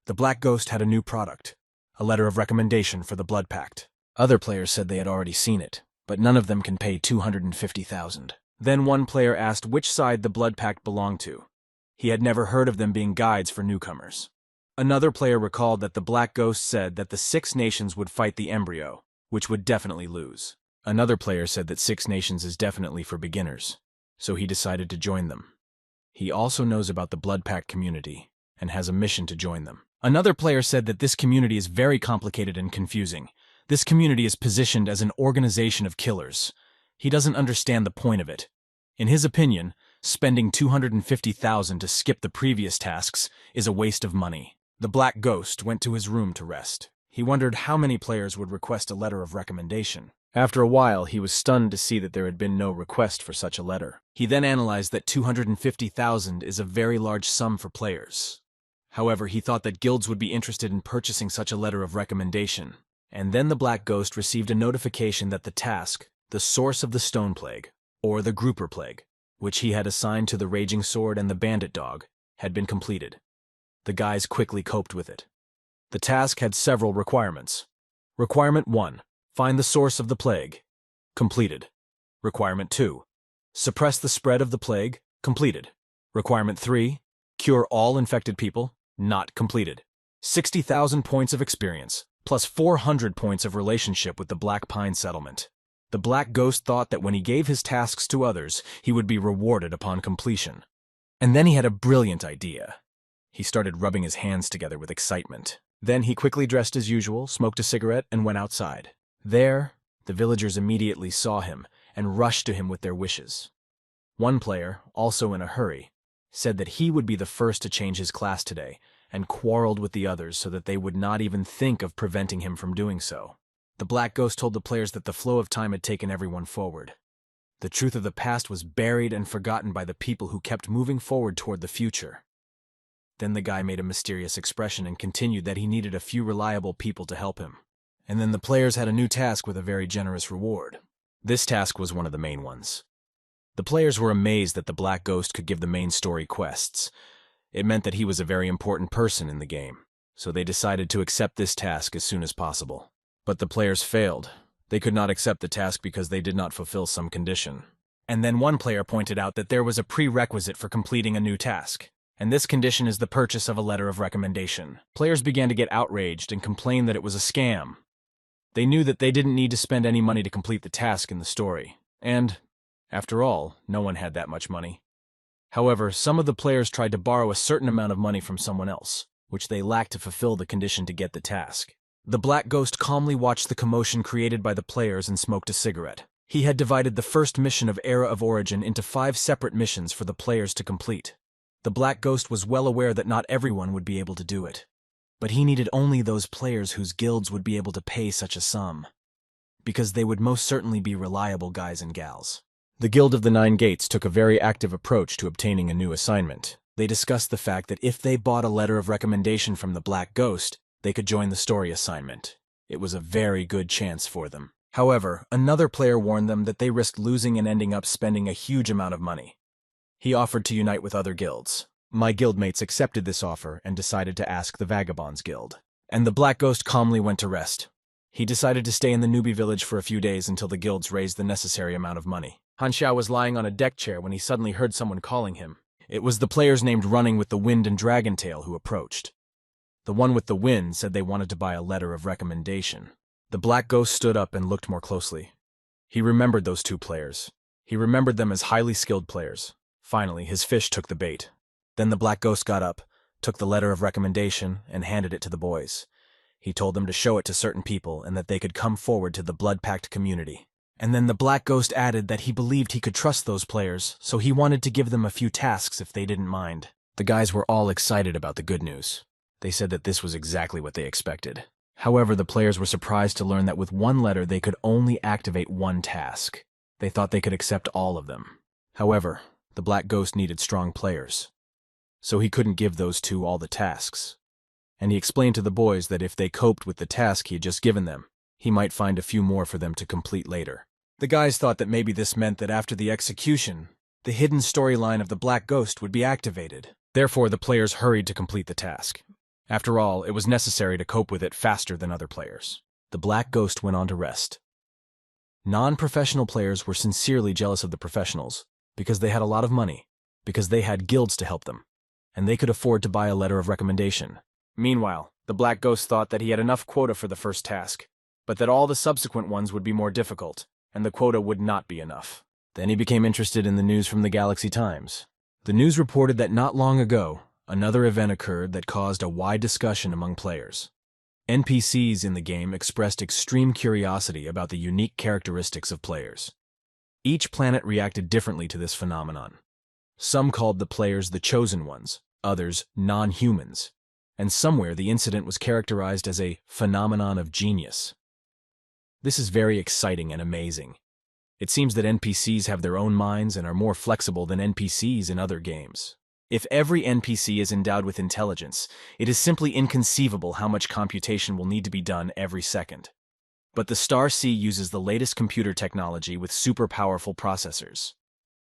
The Black Ghost had a new product, a letter of recommendation for the Blood Pact. Other players said they had already seen it, but none of them can pay 250,000. Then one player asked which side the Blood Pact belonged to. He had never heard of them being guides for newcomers. Another player recalled that the Black Ghost said that the 6 nations would fight the Embryo, which would definitely lose. Another player said that 6 nations is definitely for beginners, so he decided to join them. He also knows about the Blood Pact community and has a mission to join them. Another player said that this community is very complicated and confusing. This community is positioned as an organization of killers. He doesn't understand the point of it. In his opinion, spending 250,000 to skip the previous tasks is a waste of money. The Black Ghost went to his room to rest. He wondered how many players would request a letter of recommendation. After a while, he was stunned to see that there had been no request for such a letter. He then analyzed that 250,000 is a very large sum for players. However, he thought that guilds would be interested in purchasing such a letter of recommendation. And then the Black Ghost received a notification that the task, the source of the Stone Plague, or the Grouper Plague, which he had assigned to the Raging Sword and the Bandit Dog, had been completed. The guys quickly coped with it. The task had several requirements. Requirement 1. Find the source of the plague. Completed. Requirement 2. Suppress the spread of the plague. Completed. Requirement 3. Cure all infected people. Not completed. 60,000 points of experience, plus 400 points of relationship with the Black Pine settlement. The Black Ghost thought that when he gave his tasks to others, he would be rewarded upon completion. And then he had a brilliant idea. He started rubbing his hands together with excitement. Then he quickly dressed as usual, smoked a cigarette, and went outside. There, the villagers immediately saw him and rushed to him with their wishes. One player, also in a hurry, said that he would be the first to change his class today, and quarreled with the others so that they would not even think of preventing him from doing so. The Black Ghost told the players that the flow of time had taken everyone forward. The truth of the past was buried and forgotten by the people who kept moving forward toward the future. Then the guy made a mysterious expression and continued that he needed a few reliable people to help him. And then the players had a new task with a very generous reward. This task was one of the main ones. The players were amazed that the Black Ghost could give the main story quests. It meant that he was a very important person in the game, so they decided to accept this task as soon as possible. But the players failed. They could not accept the task because they did not fulfill some condition. And then one player pointed out that there was a prerequisite for completing a new task, and this condition is the purchase of a letter of recommendation. Players began to get outraged and complain that it was a scam. They knew that they didn't need to spend any money to complete the task in the story, and, after all, no one had that much money. However, some of the players tried to borrow a certain amount of money from someone else, which they lacked to fulfill the condition to get the task. The Black Ghost calmly watched the commotion created by the players and smoked a cigarette. He had divided the first mission of Era of Origin into 5 separate missions for the players to complete. The Black Ghost was well aware that not everyone would be able to do it. But he needed only those players whose guilds would be able to pay such a sum, because they would most certainly be reliable guys and gals. The Guild of the Nine Gates took a very active approach to obtaining a new assignment. They discussed the fact that if they bought a letter of recommendation from the Black Ghost, they could join the story assignment. It was a very good chance for them. However, another player warned them that they risked losing and ending up spending a huge amount of money. He offered to unite with other guilds. My guildmates accepted this offer and decided to ask the Vagabonds Guild. And the Black Ghost calmly went to rest. He decided to stay in the newbie village for a few days until the guilds raised the necessary amount of money. Han Xiao was lying on a deck chair when he suddenly heard someone calling him. It was the players named Running with the Wind and Dragon Tail who approached. The one with the wind said they wanted to buy a letter of recommendation. The Black Ghost stood up and looked more closely. He remembered those two players. He remembered them as highly skilled players. Finally, his fish took the bait. Then the Black Ghost got up, took the letter of recommendation, and handed it to the boys. He told them to show it to certain people and that they could come forward to the Blood Pact community. And then the Black Ghost added that he believed he could trust those players, so he wanted to give them a few tasks if they didn't mind. The guys were all excited about the good news. They said that this was exactly what they expected. However, the players were surprised to learn that with one letter they could only activate one task. They thought they could accept all of them. However, the Black Ghost needed strong players, so he couldn't give those two all the tasks. And he explained to the boys that if they coped with the task he had just given them, he might find a few more for them to complete later. The guys thought that maybe this meant that after the execution, the hidden storyline of the Black Ghost would be activated. Therefore, the players hurried to complete the task. After all, it was necessary to cope with it faster than other players. The Black Ghost went on to rest. Non-professional players were sincerely jealous of the professionals because they had a lot of money, because they had guilds to help them, and they could afford to buy a letter of recommendation. Meanwhile, the Black Ghost thought that he had enough quota for the first task, but that all the subsequent ones would be more difficult, and the quota would not be enough. Then he became interested in the news from the Galaxy Times. The news reported that not long ago, another event occurred that caused a wide discussion among players. NPCs in the game expressed extreme curiosity about the unique characteristics of players. Each planet reacted differently to this phenomenon. Some called the players the chosen ones, others non-humans, and somewhere the incident was characterized as a phenomenon of genius. This is very exciting and amazing. It seems that NPCs have their own minds and are more flexible than NPCs in other games. If every NPC is endowed with intelligence, it is simply inconceivable how much computation will need to be done every second. But the Star Sea uses the latest computer technology with super powerful processors.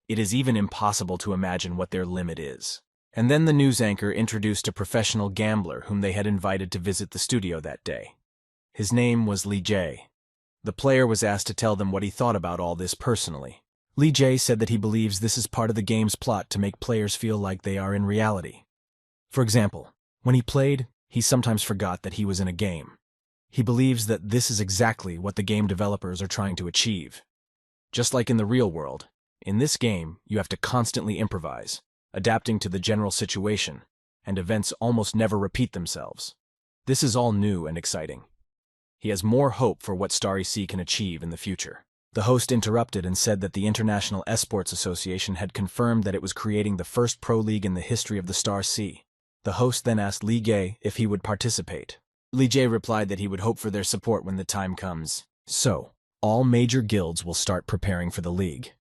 It is even impossible to imagine what their limit is. And then the news anchor introduced a professional gambler whom they had invited to visit the studio that day. His name was Li Jie. The player was asked to tell them what he thought about all this personally. Li Jie said that he believes this is part of the game's plot to make players feel like they are in reality. For example, when he played, he sometimes forgot that he was in a game. He believes that this is exactly what the game developers are trying to achieve. Just like in the real world, in this game, you have to constantly improvise, adapting to the general situation, and events almost never repeat themselves. This is all new and exciting. He has more hope for what Starry Sea can achieve in the future. The host interrupted and said that the International Esports Association had confirmed that it was creating the first pro league in the history of the Star Sea. The host then asked Li Jie if he would participate. Li Jie replied that he would hope for their support when the time comes. So, all major guilds will start preparing for the league.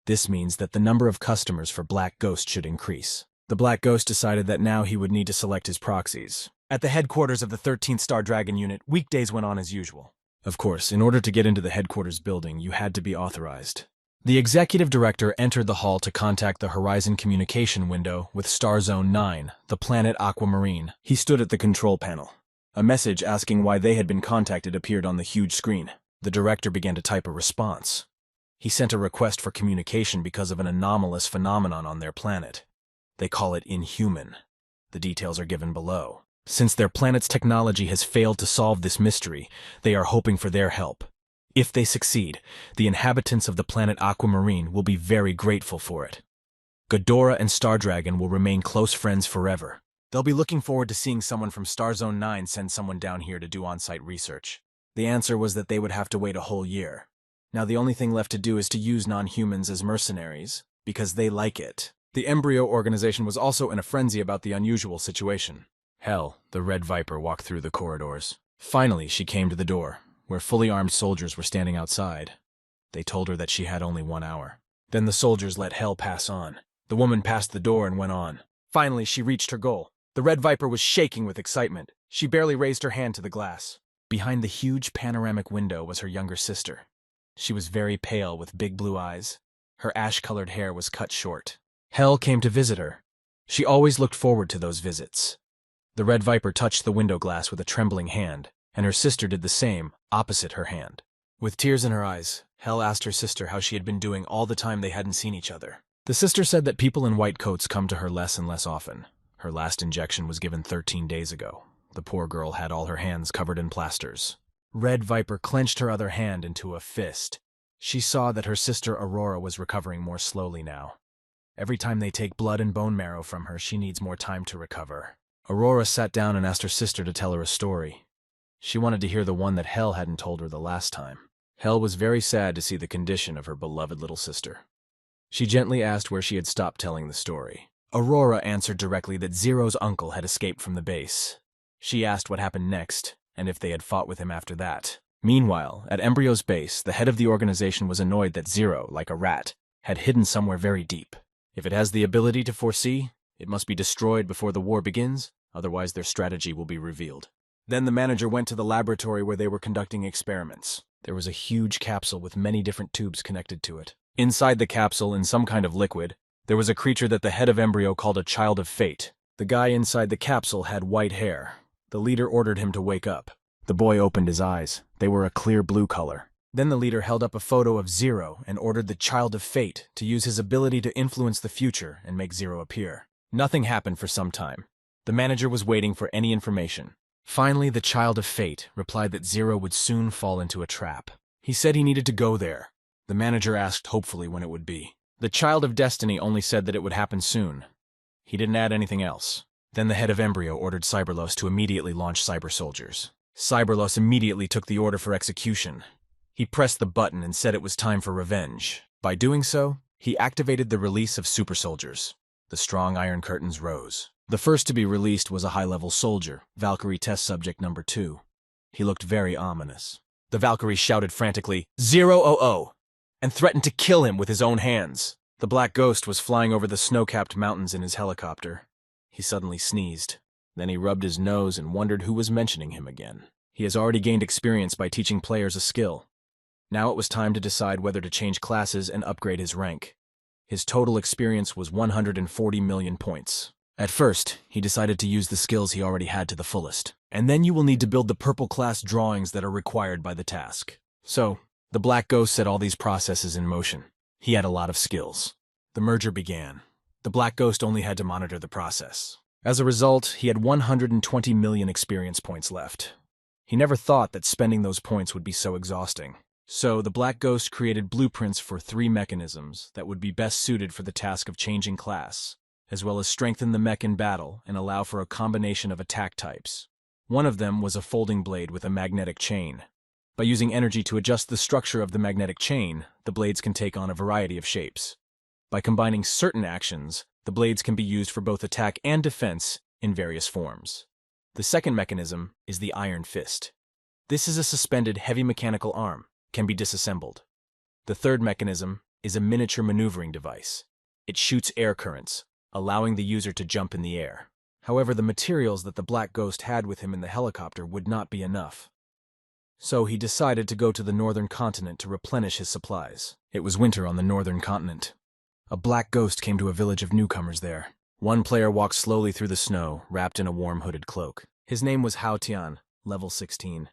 This means that the number of customers for Black Ghost should increase. The Black Ghost decided that now he would need to select his proxies. At the headquarters of the 13th Star Dragon Unit, weekdays went on as usual. Of course, in order to get into the headquarters building, you had to be authorized. The executive director entered the hall to contact the Horizon communication window with Star Zone 9, the planet Aquamarine. He stood at the control panel. A message asking why they had been contacted appeared on the huge screen. The director began to type a response. He sent a request for communication because of an anomalous phenomenon on their planet. They call it inhuman. The details are given below. Since their planet's technology has failed to solve this mystery, they are hoping for their help. If they succeed, the inhabitants of the planet Aquamarine will be very grateful for it. Ghidorah and Star Dragon will remain close friends forever. They'll be looking forward to seeing someone from Star Zone 9 send someone down here to do on-site research. The answer was that they would have to wait a whole year. Now the only thing left to do is to use non-humans as mercenaries, because they like it. The embryo organization was also in a frenzy about the unusual situation. Hell, the Red Viper walked through the corridors. Finally, she came to the door, where fully armed soldiers were standing outside. They told her that she had only 1 hour. Then the soldiers let Hell pass on. The woman passed the door and went on. Finally, she reached her goal. The Red Viper was shaking with excitement. She barely raised her hand to the glass. Behind the huge panoramic window was her younger sister. She was very pale with big blue eyes. Her ash-colored hair was cut short. Hell came to visit her. She always looked forward to those visits. The Red Viper touched the window glass with a trembling hand, and her sister did the same, opposite her hand. With tears in her eyes, Hell asked her sister how she had been doing all the time they hadn't seen each other. The sister said that people in white coats come to her less and less often. Her last injection was given 13 days ago. The poor girl had all her hands covered in plasters. Red Viper clenched her other hand into a fist. She saw that her sister Aurora was recovering more slowly now. Every time they take blood and bone marrow from her, she needs more time to recover. Aurora sat down and asked her sister to tell her a story. She wanted to hear the one that Hell hadn't told her the last time. Hell was very sad to see the condition of her beloved little sister. She gently asked where she had stopped telling the story. Aurora answered directly that Zero's uncle had escaped from the base. She asked what happened next, and if they had fought with him after that. Meanwhile, at Embryo's base, the head of the organization was annoyed that Zero, like a rat, had hidden somewhere very deep. If it has the ability to foresee, it must be destroyed before the war begins, otherwise their strategy will be revealed. Then the manager went to the laboratory where they were conducting experiments. There was a huge capsule with many different tubes connected to it. Inside the capsule, in some kind of liquid, there was a creature that the head of Embryo called a child of fate. The guy inside the capsule had white hair. The leader ordered him to wake up. The boy opened his eyes. They were a clear blue color. Then the leader held up a photo of Zero and ordered the child of fate to use his ability to influence the future and make Zero appear. Nothing happened for some time. The manager was waiting for any information. Finally, the child of fate replied that Zero would soon fall into a trap. He said he needed to go there. The manager asked hopefully when it would be. The child of destiny only said that it would happen soon. He didn't add anything else. Then the head of Embryo ordered Cyberlos to immediately launch cyber soldiers. Cyberlos immediately took the order for execution. He pressed the button and said it was time for revenge. By doing so, he activated the release of super soldiers. The strong iron curtains rose. The first to be released was a high-level soldier, Valkyrie test subject number 2. He looked very ominous. The Valkyrie shouted frantically, 000, and threatened to kill him with his own hands. The Black Ghost was flying over the snow-capped mountains in his helicopter. He suddenly sneezed. Then he rubbed his nose and wondered who was mentioning him again. He has already gained experience by teaching players a skill. Now it was time to decide whether to change classes and upgrade his rank. His total experience was 140 million points. At first, he decided to use the skills he already had to the fullest. And then you will need to build the purple class drawings that are required by the task. So, the Black Ghost set all these processes in motion. He had a lot of skills. The merger began. The Black Ghost only had to monitor the process. As a result, he had 120 million experience points left. He never thought that spending those points would be so exhausting. So, the Black Ghost created blueprints for 3 mechanisms that would be best suited for the task of changing class, as well as strengthen the mech in battle and allow for a combination of attack types. One of them was a folding blade with a magnetic chain. By using energy to adjust the structure of the magnetic chain, the blades can take on a variety of shapes. By combining certain actions, the blades can be used for both attack and defense in various forms. The second mechanism is the Iron Fist. This is a suspended heavy mechanical arm, can be disassembled. The third mechanism is a miniature maneuvering device. It shoots air currents, allowing the user to jump in the air. However, the materials that the Black Ghost had with him in the helicopter would not be enough. So he decided to go to the northern continent to replenish his supplies. It was winter on the northern continent. A Black Ghost came to a village of newcomers there. One player walked slowly through the snow, wrapped in a warm hooded cloak. His name was Hao Tian, level 16.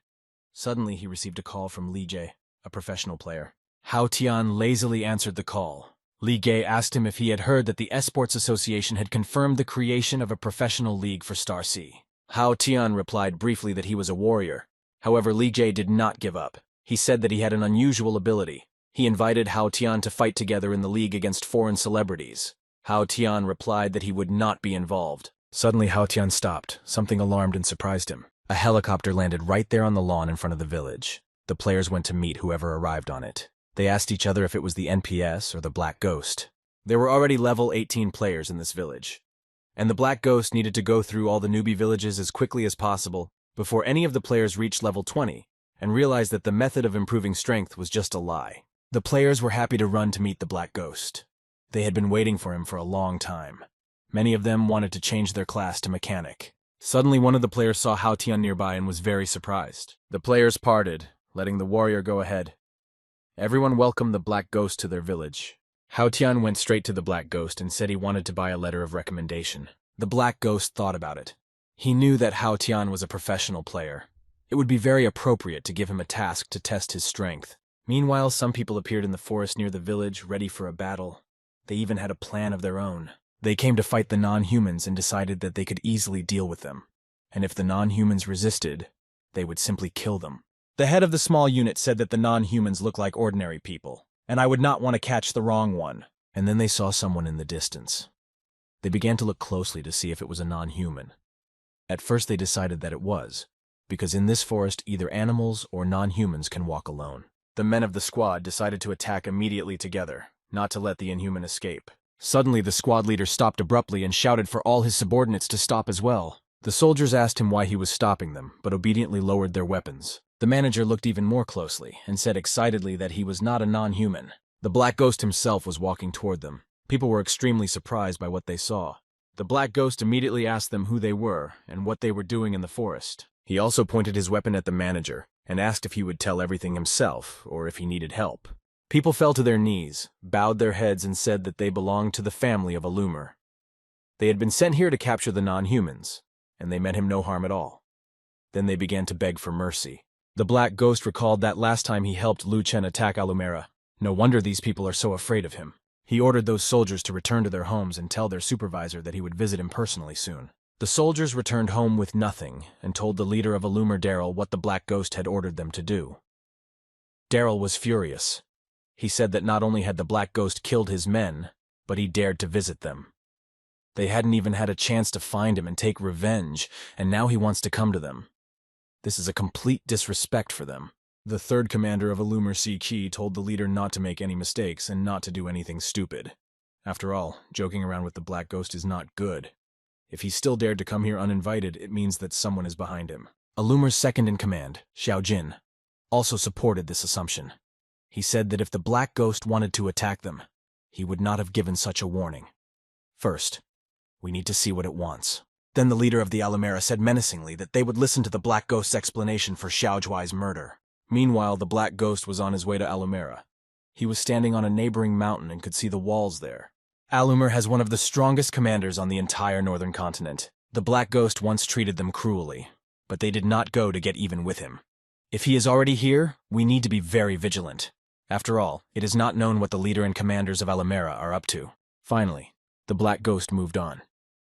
Suddenly he received a call from Li Jie, a professional player. Hao Tian lazily answered the call. Li Jie asked him if he had heard that the Esports Association had confirmed the creation of a professional league for Star Sea. Hao Tian replied briefly that he was a warrior. However, Li Jie did not give up. He said that he had an unusual ability. He invited Hao Tian to fight together in the league against foreign celebrities. Hao Tian replied that he would not be involved. Suddenly Hao Tian stopped. Something alarmed and surprised him. A helicopter landed right there on the lawn in front of the village. The players went to meet whoever arrived on it. They asked each other if it was the NPS or the Black Ghost. There were already level 18 players in this village. and the Black Ghost needed to go through all the newbie villages as quickly as possible before any of the players reached level 20 and realized that the method of improving strength was just a lie. The players were happy to run to meet the Black Ghost. They had been waiting for him for a long time. Many of them wanted to change their class to mechanic. Suddenly, one of the players saw Hao Tian nearby and was very surprised. The players parted, letting the warrior go ahead. Everyone welcomed the Black Ghost to their village. Hao Tian went straight to the Black Ghost and said he wanted to buy a letter of recommendation. The Black Ghost thought about it. He knew that Hao Tian was a professional player. It would be very appropriate to give him a task to test his strength. Meanwhile, some people appeared in the forest near the village, ready for a battle. They even had a plan of their own. They came to fight the non-humans and decided that they could easily deal with them. And if the non-humans resisted, they would simply kill them. The head of the small unit said that the non-humans look like ordinary people, and I would not want to catch the wrong one. And then they saw someone in the distance. They began to look closely to see if it was a non-human. At first they decided that it was, because in this forest either animals or non-humans can walk alone. The men of the squad decided to attack immediately together, not to let the inhuman escape. Suddenly the squad leader stopped abruptly and shouted for all his subordinates to stop as well. The soldiers asked him why he was stopping them, but obediently lowered their weapons. The manager looked even more closely and said excitedly that he was not a non-human. The Black Ghost himself was walking toward them. People were extremely surprised by what they saw. The Black Ghost immediately asked them who they were and what they were doing in the forest. He also pointed his weapon at the manager and asked if he would tell everything himself or if he needed help. People fell to their knees, bowed their heads, and said that they belonged to the family of Alumer. They had been sent here to capture the non-humans, and they meant him no harm at all. Then they began to beg for mercy. The Black Ghost recalled that last time he helped Lu Chen attack Alumera. No wonder these people are so afraid of him. He ordered those soldiers to return to their homes and tell their supervisor that he would visit him personally soon. The soldiers returned home with nothing and told the leader of Alumer, Daryl, what the Black Ghost had ordered them to do. Daryl was furious. He said that not only had the Black Ghost killed his men, but he dared to visit them. They hadn't even had a chance to find him and take revenge, and now he wants to come to them. This is a complete disrespect for them. The third commander of Alumer Ki told the leader not to make any mistakes and not to do anything stupid. After all, joking around with the Black Ghost is not good. If he still dared to come here uninvited, it means that someone is behind him. Alumer's second-in-command, Xiao Jin, also supported this assumption. He said that if the Black Ghost wanted to attack them, he would not have given such a warning. First, we need to see what it wants. Then the leader of the Alumera said menacingly that they would listen to the Black Ghost's explanation for Xiao Zhuai's murder. Meanwhile, the Black Ghost was on his way to Alumera. He was standing on a neighboring mountain and could see the walls there. Alumer has one of the strongest commanders on the entire northern continent. The Black Ghost once treated them cruelly, but they did not go to get even with him. If he is already here, we need to be very vigilant. After all, it is not known what the leader and commanders of Alumera are up to. Finally, the Black Ghost moved on.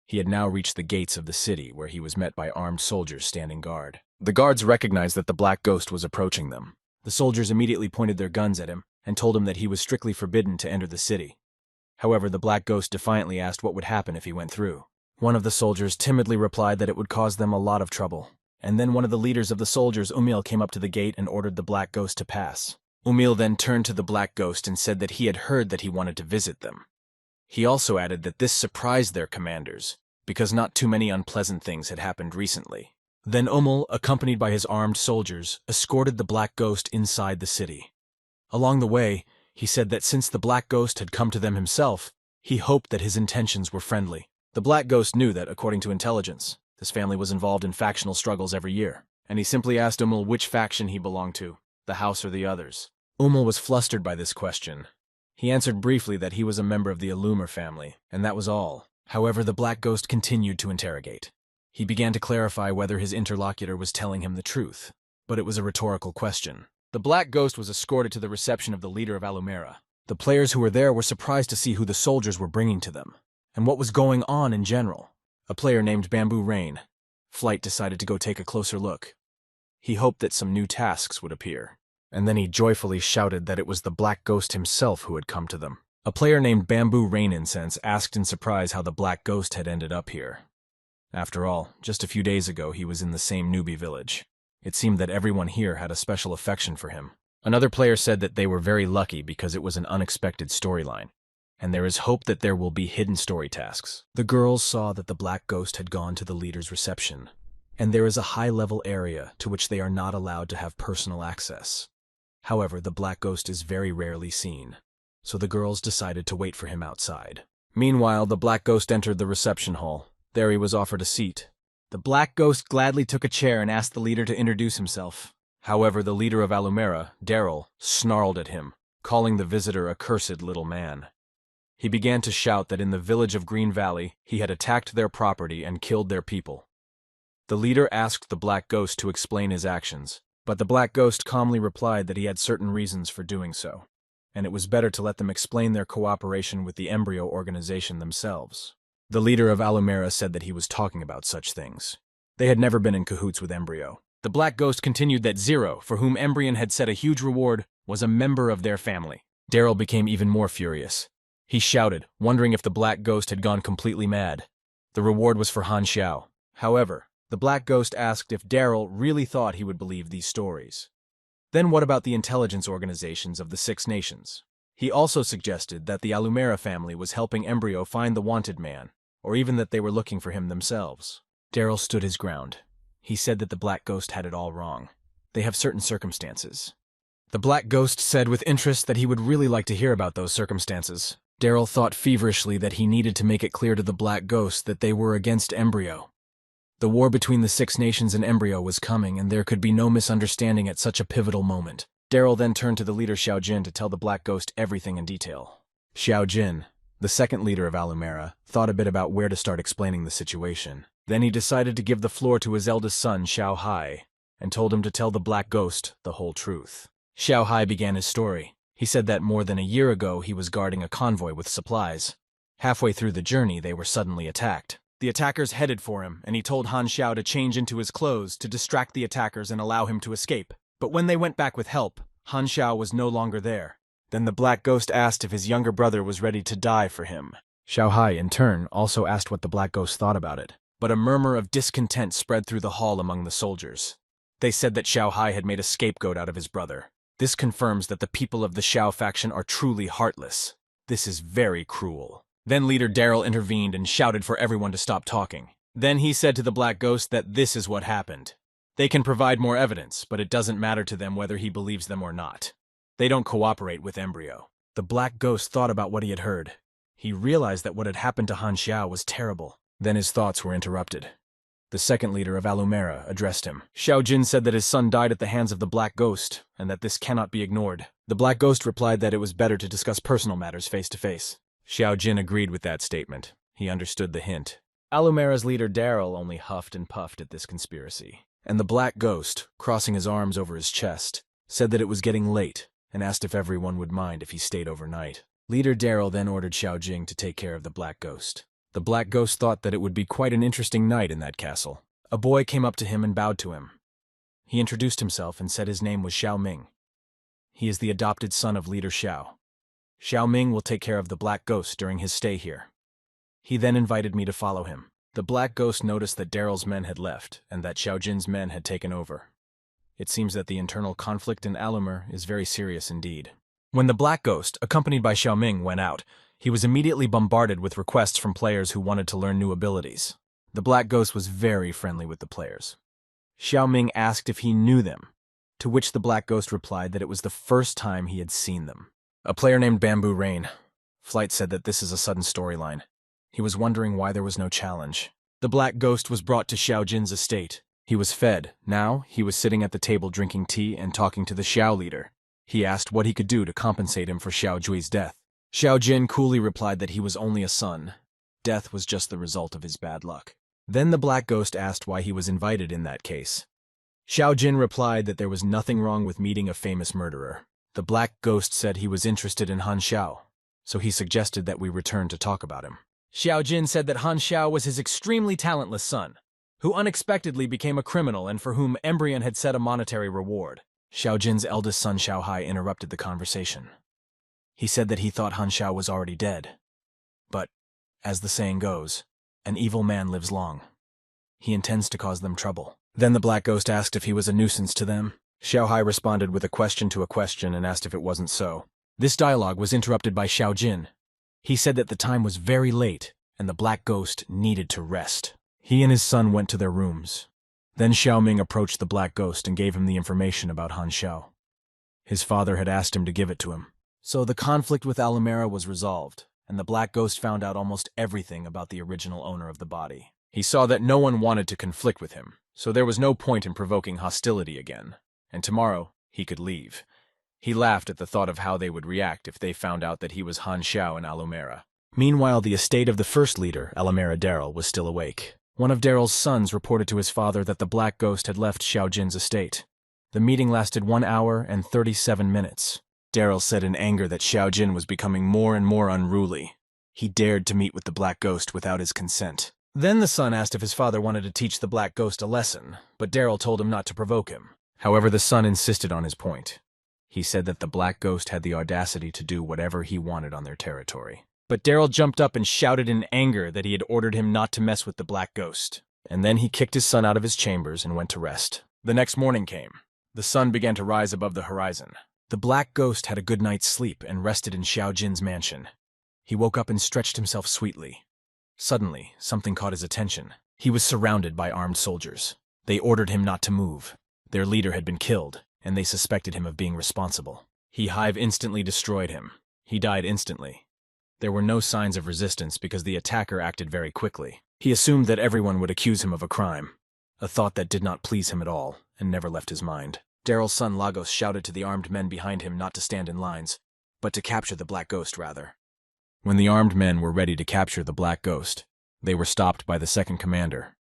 He had now reached the gates of the city, where he was met by armed soldiers standing guard. The guards recognized that the Black Ghost was approaching them. The soldiers immediately pointed their guns at him and told him that he was strictly forbidden to enter the city. However, the Black Ghost defiantly asked what would happen if he went through. One of the soldiers timidly replied that it would cause them a lot of trouble. And then one of the leaders of the soldiers, Umil, came up to the gate and ordered the Black Ghost to pass. Umil then turned to the Black Ghost and said that he had heard that he wanted to visit them. He also added that this surprised their commanders, because not too many unpleasant things had happened recently. Then Umil, accompanied by his armed soldiers, escorted the Black Ghost inside the city. Along the way, he said that since the Black Ghost had come to them himself, he hoped that his intentions were friendly. The Black Ghost knew that, according to intelligence, this family was involved in factional struggles every year, and he simply asked Umil which faction he belonged to, the house or the others. Umil was flustered by this question. He answered briefly that he was a member of the Alumer family, and that was all. However, the Black Ghost continued to interrogate. He began to clarify whether his interlocutor was telling him the truth, but it was a rhetorical question. The Black Ghost was escorted to the reception of the leader of Alumera. The players who were there were surprised to see who the soldiers were bringing to them, and what was going on in general. A player named Bamboo Rain. Flight decided to go take a closer look. He hoped that some new tasks would appear, and then he joyfully shouted that it was the Black Ghost himself who had come to them. A player named Bamboo Rain Incense asked in surprise how the Black Ghost had ended up here. After all, just a few days ago he was in the same newbie village. It seemed that everyone here had a special affection for him. Another player said that they were very lucky because it was an unexpected storyline. and there is hope that there will be hidden story tasks. The girls saw that the black ghost had gone to the leader's reception, and there is a high-level area to which they are not allowed to have personal access. However, the black ghost is very rarely seen, so the girls decided to wait for him outside. Meanwhile, the black ghost entered the reception hall. There he was offered a seat. The black ghost gladly took a chair and asked the leader to introduce himself. However, the leader of Alumera, Daryl, snarled at him, calling the visitor a cursed little man. He began to shout that in the village of Green Valley, he had attacked their property and killed their people. The leader asked the black ghost to explain his actions, but the black ghost calmly replied that he had certain reasons for doing so, and it was better to let them explain their cooperation with the embryo organization themselves. The leader of Alumera said that he was talking about such things. They had never been in cahoots with embryo. The black ghost continued that Zero, for whom Embryon had set a huge reward, was a member of their family. Daryl became even more furious. He shouted, wondering if the black ghost had gone completely mad. The reward was for Han Xiao. However, the black ghost asked if Daryl really thought he would believe these stories. Then what about the intelligence organizations of the Six Nations? He also suggested that the Alumera family was helping Embryo find the wanted man, or even that they were looking for him themselves. Daryl stood his ground. He said that the black ghost had it all wrong. They have certain circumstances. The black ghost said with interest that he would really like to hear about those circumstances. Daryl thought feverishly that he needed to make it clear to the black ghost that they were against Embryo. The war between the Six Nations and Embryo was coming, and there could be no misunderstanding at such a pivotal moment. Daryl then turned to the leader Xiao Jin to tell the black ghost everything in detail. Xiao Jin, the second leader of Alumera, thought a bit about where to start explaining the situation. Then he decided to give the floor to his eldest son, Xiao Hai, and told him to tell the black ghost the whole truth. Xiao Hai began his story. He said that more than a year ago he was guarding a convoy with supplies. Halfway through the journey, they were suddenly attacked. The attackers headed for him, and he told Han Xiao to change into his clothes to distract the attackers and allow him to escape. But when they went back with help, Han Xiao was no longer there. Then the black ghost asked if his younger brother was ready to die for him. Xiao Hai, in turn, also asked what the black ghost thought about it. But a murmur of discontent spread through the hall among the soldiers. They said that Xiao Hai had made a scapegoat out of his brother. This confirms that the people of the Xiao faction are truly heartless. This is very cruel. Then leader Daryl intervened and shouted for everyone to stop talking. Then he said to the black ghost that this is what happened. They can provide more evidence, but it doesn't matter to them whether he believes them or not. They don't cooperate with Embryo. The black ghost thought about what he had heard. He realized that what had happened to Han Xiao was terrible. Then his thoughts were interrupted. The second leader of Alumera addressed him. Xiao Jin said that his son died at the hands of the black ghost, and that this cannot be ignored. The black ghost replied that it was better to discuss personal matters face to face. Xiao Jin agreed with that statement. He understood the hint. Alumera's leader Daryl only huffed and puffed at this conspiracy. And the black ghost, crossing his arms over his chest, said that it was getting late, and asked if everyone would mind if he stayed overnight. Leader Daryl then ordered Xiao Jing to take care of the black ghost. The black ghost thought that it would be quite an interesting night in that castle. A boy came up to him and bowed to him. He introduced himself and said his name was Xiao Ming. He is the adopted son of leader Xiao. Xiao Ming will take care of the black ghost during his stay here. He then invited me to follow him. The black ghost noticed that Daryl's men had left and that Xiao Jin's men had taken over. It seems that the internal conflict in Alumer is very serious indeed. When the black ghost, accompanied by Xiao Ming, went out, he was immediately bombarded with requests from players who wanted to learn new abilities. The black ghost was very friendly with the players. Xiao Ming asked if he knew them, to which the black ghost replied that it was the first time he had seen them. A player named Bamboo Rain. Flight said that this is a sudden storyline. He was wondering why there was no challenge. The black ghost was brought to Xiao Jin's estate. He was fed. Now, he was sitting at the table drinking tea and talking to the Xiao leader. He asked what he could do to compensate him for Xiao Jui's death. Xiao Jin coolly replied that he was only a son. Death was just the result of his bad luck. Then the black ghost asked why he was invited in that case. Xiao Jin replied that there was nothing wrong with meeting a famous murderer. The black ghost said he was interested in Han Xiao, so he suggested that we return to talk about him. Xiao Jin said that Han Xiao was his extremely talentless son, who unexpectedly became a criminal and for whom Embryon had set a monetary reward. Xiao Jin's eldest son Xiao Hai interrupted the conversation. He said that he thought Han Xiao was already dead. But, as the saying goes, an evil man lives long. He intends to cause them trouble. Then the black ghost asked if he was a nuisance to them. Xiao Hai responded with a question to a question and asked if it wasn't so. This dialogue was interrupted by Xiao Jin. He said that the time was very late and the Black Ghost needed to rest. He and his son went to their rooms. Then Xiao Ming approached the Black Ghost and gave him the information about Han Xiao. His father had asked him to give it to him. So the conflict with Alumera was resolved, and the Black Ghost found out almost everything about the original owner of the body. He saw that no one wanted to conflict with him, so there was no point in provoking hostility again, and tomorrow he could leave. He laughed at the thought of how they would react if they found out that he was Han Xiao and Alumera. Meanwhile, the estate of the first leader, Alumera Daryl, was still awake. One of Daryl's sons reported to his father that the Black Ghost had left Xiao Jin's estate. The meeting lasted 1 hour and 37 minutes. Daryl said in anger that Xiao Jin was becoming more and more unruly. He dared to meet with the Black Ghost without his consent. Then the son asked if his father wanted to teach the Black Ghost a lesson, but Daryl told him not to provoke him. However, the son insisted on his point. He said that the Black Ghost had the audacity to do whatever he wanted on their territory. But Daryl jumped up and shouted in anger that he had ordered him not to mess with the Black Ghost. And then he kicked his son out of his chambers and went to rest. The next morning came. The sun began to rise above the horizon. The Black Ghost had a good night's sleep and rested in Xiao Jin's mansion. He woke up and stretched himself sweetly. Suddenly, something caught his attention. He was surrounded by armed soldiers. They ordered him not to move. Their leader had been killed, and they suspected him of being responsible. Hive instantly destroyed him. He died instantly. There were no signs of resistance because the attacker acted very quickly. He assumed that everyone would accuse him of a crime, a thought that did not please him at all and never left his mind. Daryl's son Lagos shouted to the armed men behind him not to stand in lines, but to capture the Black Ghost rather. When the armed men were ready to capture the Black Ghost, they were stopped by the second commander,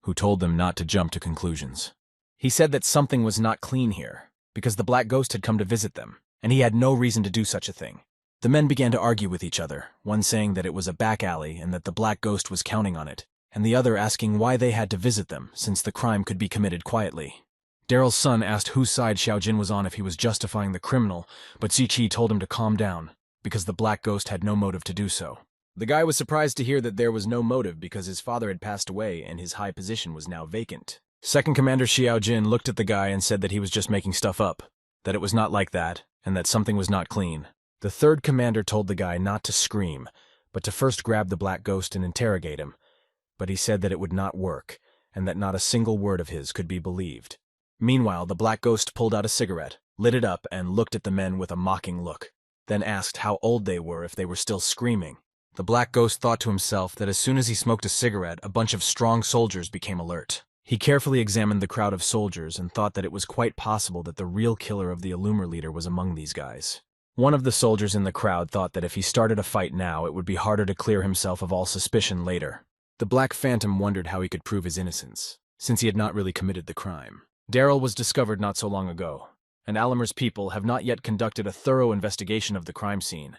who told them not to jump to conclusions. He said that something was not clean here, because the Black Ghost had come to visit them, and he had no reason to do such a thing. The men began to argue with each other, one saying that it was a back alley and that the Black Ghost was counting on it, and the other asking why they had to visit them since the crime could be committed quietly. Daryl's son asked whose side Xiao Jin was on if he was justifying the criminal, but Ziqi told him to calm down, because the Black Ghost had no motive to do so. The guy was surprised to hear that there was no motive because his father had passed away and his high position was now vacant. Second Commander Xiao Jin looked at the guy and said that he was just making stuff up, that it was not like that, and that something was not clean. The third commander told the guy not to scream, but to first grab the Black Ghost and interrogate him, but he said that it would not work, and that not a single word of his could be believed. Meanwhile, the Black Ghost pulled out a cigarette, lit it up, and looked at the men with a mocking look, then asked how old they were if they were still screaming. The Black Ghost thought to himself that as soon as he smoked a cigarette, a bunch of strong soldiers became alert. He carefully examined the crowd of soldiers and thought that it was quite possible that the real killer of the Illumer leader was among these guys. One of the soldiers in the crowd thought that if he started a fight now, it would be harder to clear himself of all suspicion later. The Black Phantom wondered how he could prove his innocence, since he had not really committed the crime. Daryl was discovered not so long ago, and Alumer's people have not yet conducted a thorough investigation of the crime scene,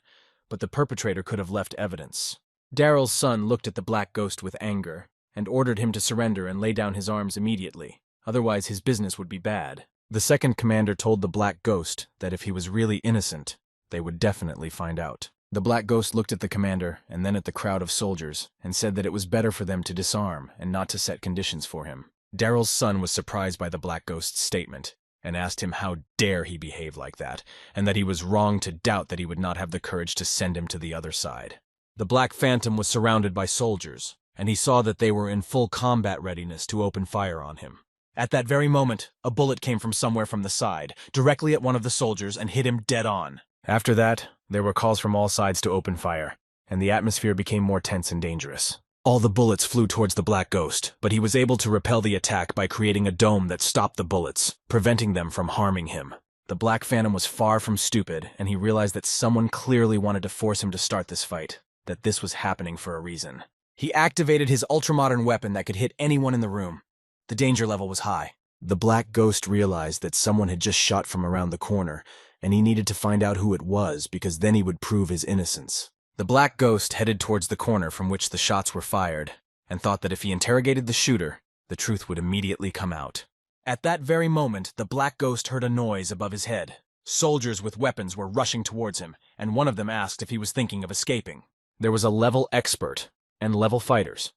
but the perpetrator could have left evidence. Daryl's son looked at the Black Ghost with anger, and ordered him to surrender and lay down his arms immediately, otherwise his business would be bad. The second commander told the Black Ghost that if he was really innocent, they would definitely find out. The Black Ghost looked at the commander and then at the crowd of soldiers and said that it was better for them to disarm and not to set conditions for him. Daryl's son was surprised by the Black Ghost's statement and asked him how dare he behave like that, and that he was wrong to doubt that he would not have the courage to send him to the other side. The Black Phantom was surrounded by soldiers, and he saw that they were in full combat readiness to open fire on him. At that very moment, a bullet came from somewhere from the side, directly at one of the soldiers, and hit him dead on. After that, there were calls from all sides to open fire, and the atmosphere became more tense and dangerous. All the bullets flew towards the Black Ghost, but he was able to repel the attack by creating a dome that stopped the bullets, preventing them from harming him. The Black Phantom was far from stupid, and he realized that someone clearly wanted to force him to start this fight, that this was happening for a reason. He activated his ultramodern weapon that could hit anyone in the room. The danger level was high. The Black Ghost realized that someone had just shot from around the corner, and he needed to find out who it was because then he would prove his innocence. The Black Ghost headed towards the corner from which the shots were fired, and thought that if he interrogated the shooter, the truth would immediately come out. At that very moment, the Black Ghost heard a noise above his head. Soldiers with weapons were rushing towards him, and one of them asked if he was thinking of escaping. There was a level expert and level fighters.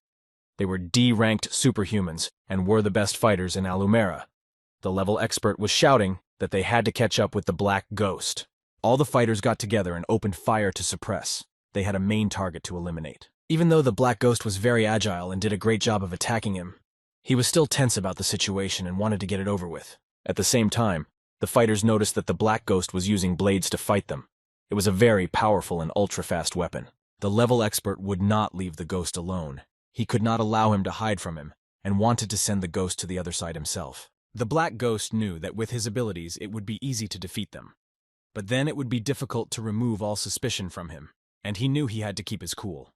They were D-ranked superhumans and were the best fighters in Alumera. The level expert was shouting that they had to catch up with the Black Ghost. All the fighters got together and opened fire to suppress. they had a main target to eliminate. Even though the Black Ghost was very agile and did a great job of attacking him, he was still tense about the situation and wanted to get it over with. At the same time, the fighters noticed that the Black Ghost was using blades to fight them. It was a very powerful and ultra-fast weapon. The level expert would not leave the ghost alone. He could not allow him to hide from him, and wanted to send the ghost to the other side himself. The Black Ghost knew that with his abilities it would be easy to defeat them. But then it would be difficult to remove all suspicion from him, and he knew he had to keep his cool.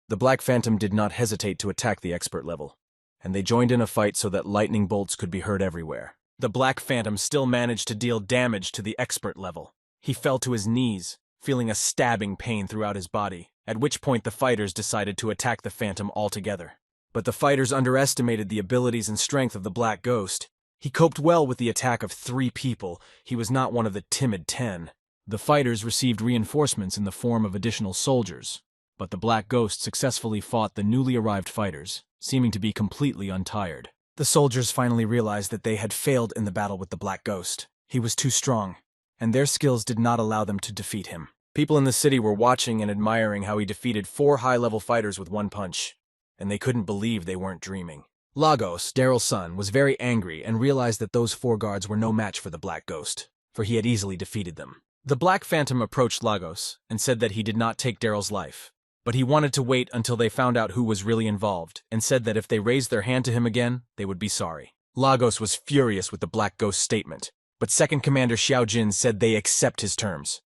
The Black Phantom did not hesitate to attack the expert level, and they joined in a fight so that lightning bolts could be heard everywhere. The Black Phantom still managed to deal damage to the expert level. He fell to his knees, feeling a stabbing pain throughout his body, at which point the fighters decided to attack the Phantom altogether. But the fighters underestimated the abilities and strength of the Black Ghost. He coped well with the attack of 3 people. He was not one of the timid 10. The fighters received reinforcements in the form of additional soldiers, but the Black Ghost successfully fought the newly arrived fighters, seeming to be completely untired. The soldiers finally realized that they had failed in the battle with the Black Ghost. He was too strong, and their skills did not allow them to defeat him. People in the city were watching and admiring how he defeated 4 high-level fighters with 1 punch, and they couldn't believe they weren't dreaming. Lagos, Daryl's son, was very angry and realized that those 4 guards were no match for the Black Ghost, for he had easily defeated them. The Black Phantom approached Lagos and said that he did not take Daryl's life, but he wanted to wait until they found out who was really involved, and said that if they raised their hand to him again, they would be sorry. Lagos was furious with the Black Ghost's statement, but Second Commander Xiao Jin said they accept his terms.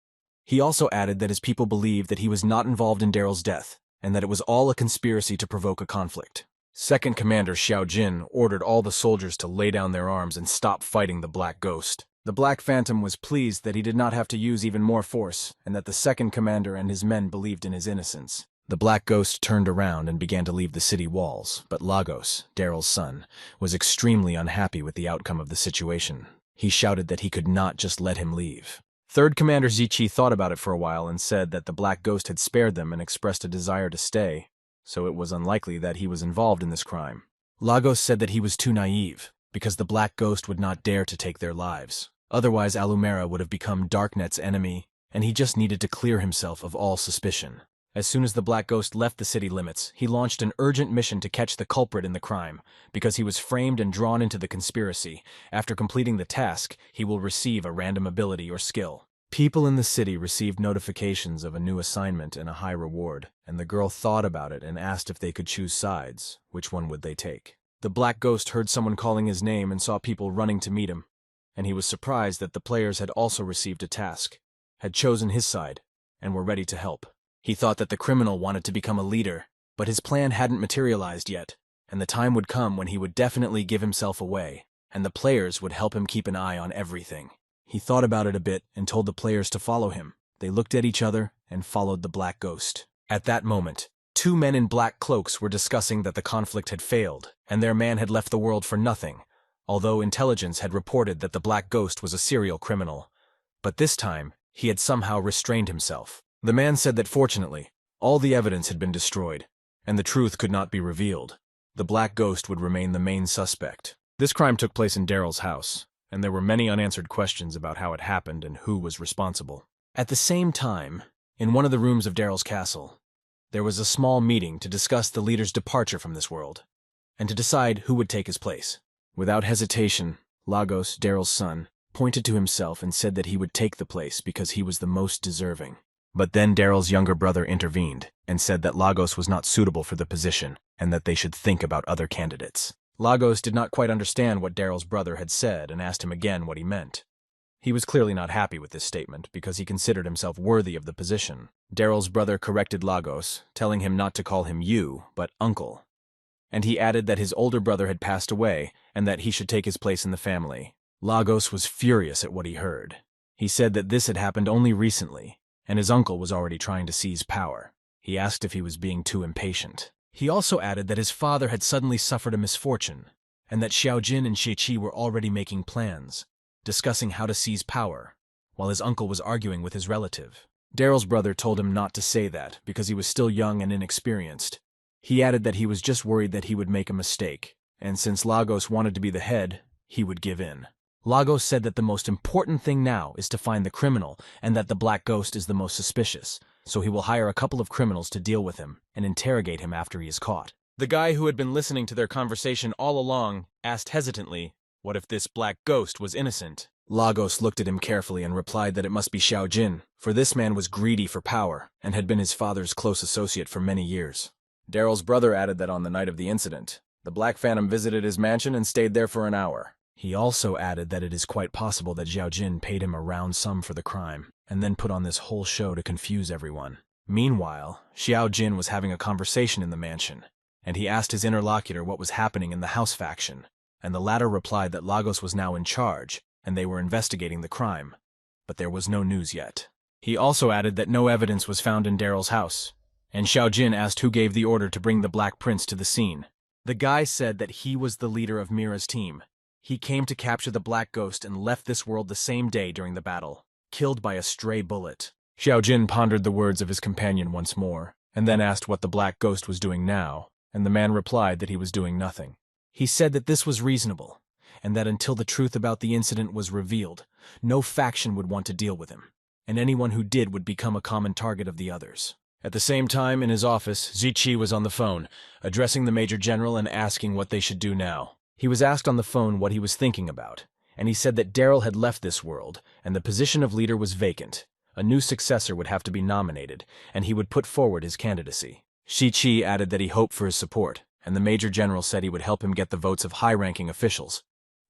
He also added that his people believed that he was not involved in Daryl's death, and that it was all a conspiracy to provoke a conflict. Second Commander Xiao Jin ordered all the soldiers to lay down their arms and stop fighting the Black Ghost. The Black Phantom was pleased that he did not have to use even more force, and that the Second Commander and his men believed in his innocence. The Black Ghost turned around and began to leave the city walls, but Lagos, Daryl's son, was extremely unhappy with the outcome of the situation. He shouted that he could not just let him leave. Third Commander Zichi thought about it for a while and said that the Black Ghost had spared them and expressed a desire to stay, so it was unlikely that he was involved in this crime. Lagos said that he was too naive, because the Black Ghost would not dare to take their lives. Otherwise, Alumera would have become Darknet's enemy, and he just needed to clear himself of all suspicion. As soon as the Black Ghost left the city limits, he launched an urgent mission to catch the culprit in the crime, because he was framed and drawn into the conspiracy. After completing the task, he will receive a random ability or skill. People in the city received notifications of a new assignment and a high reward, and the girl thought about it and asked if they could choose sides. Which one would they take? The Black Ghost heard someone calling his name and saw people running to meet him, and he was surprised that the players had also received a task, had chosen his side, and were ready to help. He thought that the criminal wanted to become a leader, but his plan hadn't materialized yet, and the time would come when he would definitely give himself away, and the players would help him keep an eye on everything. He thought about it a bit and told the players to follow him. They looked at each other and followed the Black Ghost. At that moment, 2 men in black cloaks were discussing that the conflict had failed, and their man had left the world for nothing, although intelligence had reported that the Black Ghost was a serial criminal. But this time, he had somehow restrained himself. The man said that fortunately, all the evidence had been destroyed, and the truth could not be revealed. The Black Ghost would remain the main suspect. This crime took place in Daryl's house, and there were many unanswered questions about how it happened and who was responsible. At the same time, in one of the rooms of Daryl's castle, there was a small meeting to discuss the leader's departure from this world, and to decide who would take his place. Without hesitation, Lagos, Daryl's son, pointed to himself and said that he would take the place because he was the most deserving. But then Daryl's younger brother intervened and said that Lagos was not suitable for the position and that they should think about other candidates. Lagos did not quite understand what Daryl's brother had said and asked him again what he meant. He was clearly not happy with this statement because he considered himself worthy of the position. Daryl's brother corrected Lagos, telling him not to call him you, but uncle. And he added that his older brother had passed away and that he should take his place in the family. Lagos was furious at what he heard. He said that this had happened only recently, and his uncle was already trying to seize power. He asked if he was being too impatient. He also added that his father had suddenly suffered a misfortune, and that Xiao Jin and Xie were already making plans, discussing how to seize power, while his uncle was arguing with his relative. Daryl's brother told him not to say that because he was still young and inexperienced. He added that he was just worried that he would make a mistake, and since Lagos wanted to be the head, he would give in. Lagos said that the most important thing now is to find the criminal and that the Black Ghost is the most suspicious, so he will hire a couple of criminals to deal with him and interrogate him after he is caught. The guy who had been listening to their conversation all along asked hesitantly, what if this black ghost was innocent? Lagos looked at him carefully and replied that it must be Xiao Jin, for this man was greedy for power and had been his father's close associate for many years. Daryl's brother added that on the night of the incident, the Black Phantom visited his mansion and stayed there for an hour. He also added that it is quite possible that Xiao Jin paid him a round sum for the crime, and then put on this whole show to confuse everyone. Meanwhile, Xiao Jin was having a conversation in the mansion, and he asked his interlocutor what was happening in the house faction, and the latter replied that Lagos was now in charge, and they were investigating the crime, but there was no news yet. He also added that no evidence was found in Daryl's house, and Xiao Jin asked who gave the order to bring the Black Prince to the scene. The guy said that he was the leader of Mira's team. He came to capture the Black Ghost and left this world the same day during the battle, killed by a stray bullet. Xiao Jin pondered the words of his companion once more, and then asked what the Black Ghost was doing now, and the man replied that he was doing nothing. He said that this was reasonable, and that until the truth about the incident was revealed, no faction would want to deal with him, and anyone who did would become a common target of the others. At the same time, in his office, Ziqi was on the phone, addressing the Major General and asking what they should do now. He was asked on the phone what he was thinking about, and he said that Daryl had left this world, and the position of leader was vacant. A new successor would have to be nominated, and he would put forward his candidacy. Ziqi added that he hoped for his support, and the Major General said he would help him get the votes of high-ranking officials.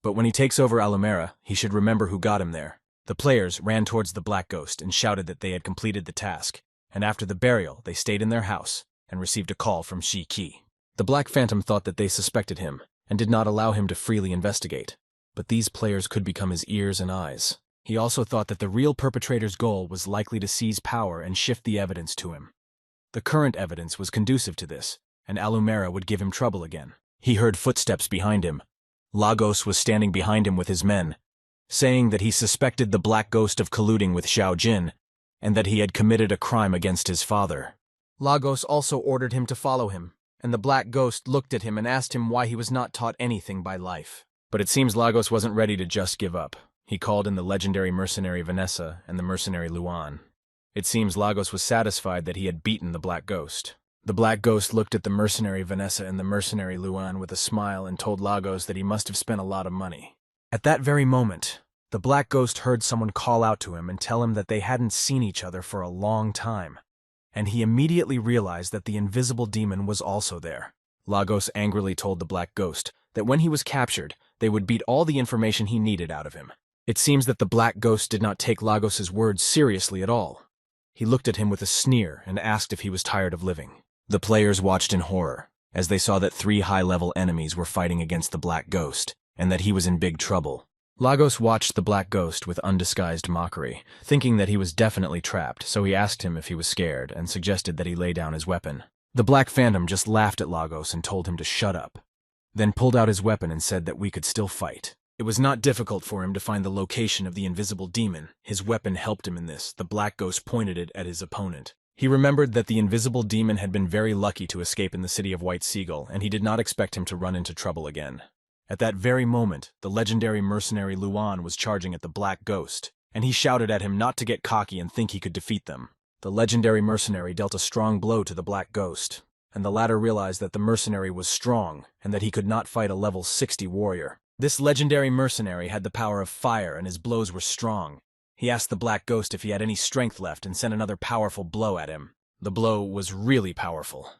But when he takes over Alumera, he should remember who got him there. The players ran towards the Black Ghost and shouted that they had completed the task, and after the burial, they stayed in their house and received a call from Shi-Ki. The Black Phantom thought that they suspected him and did not allow him to freely investigate, but these players could become his ears and eyes. He also thought that the real perpetrator's goal was likely to seize power and shift the evidence to him. The current evidence was conducive to this, and Alumera would give him trouble again. He heard footsteps behind him. Lagos was standing behind him with his men, saying that he suspected the Black Ghost of colluding with Xiao Jin, and that he had committed a crime against his father. Lagos also ordered him to follow him, and the Black Ghost looked at him and asked him why he was not taught anything by life. But it seems Lagos wasn't ready to just give up. He called in the legendary mercenary Vanessa and the mercenary Luan. It seems Lagos was satisfied that he had beaten the Black Ghost. The Black Ghost looked at the mercenary Vanessa and the mercenary Luan with a smile and told Lagos that he must have spent a lot of money. At that very moment, the Black Ghost heard someone call out to him and tell him that they hadn't seen each other for a long time, and he immediately realized that the invisible demon was also there. Lagos angrily told the Black Ghost that when he was captured, they would beat all the information he needed out of him. It seems that the Black Ghost did not take Lagos's words seriously at all. He looked at him with a sneer and asked if he was tired of living. The players watched in horror as they saw that 3 high-level enemies were fighting against the Black Ghost, and that he was in big trouble. Lagos watched the Black Ghost with undisguised mockery, thinking that he was definitely trapped, so he asked him if he was scared and suggested that he lay down his weapon. The Black Phantom just laughed at Lagos and told him to shut up, then pulled out his weapon and said that we could still fight. It was not difficult for him to find the location of the invisible demon. His weapon helped him in this. The Black Ghost pointed it at his opponent. He remembered that the invisible demon had been very lucky to escape in the city of White Seagull, and he did not expect him to run into trouble again. At that very moment, the legendary mercenary Luan was charging at the Black Ghost, and he shouted at him not to get cocky and think he could defeat them. The legendary mercenary dealt a strong blow to the Black Ghost, and the latter realized that the mercenary was strong and that he could not fight a level 60 warrior. This legendary mercenary had the power of fire and his blows were strong. He asked the Black Ghost if he had any strength left and sent another powerful blow at him. The blow was really powerful,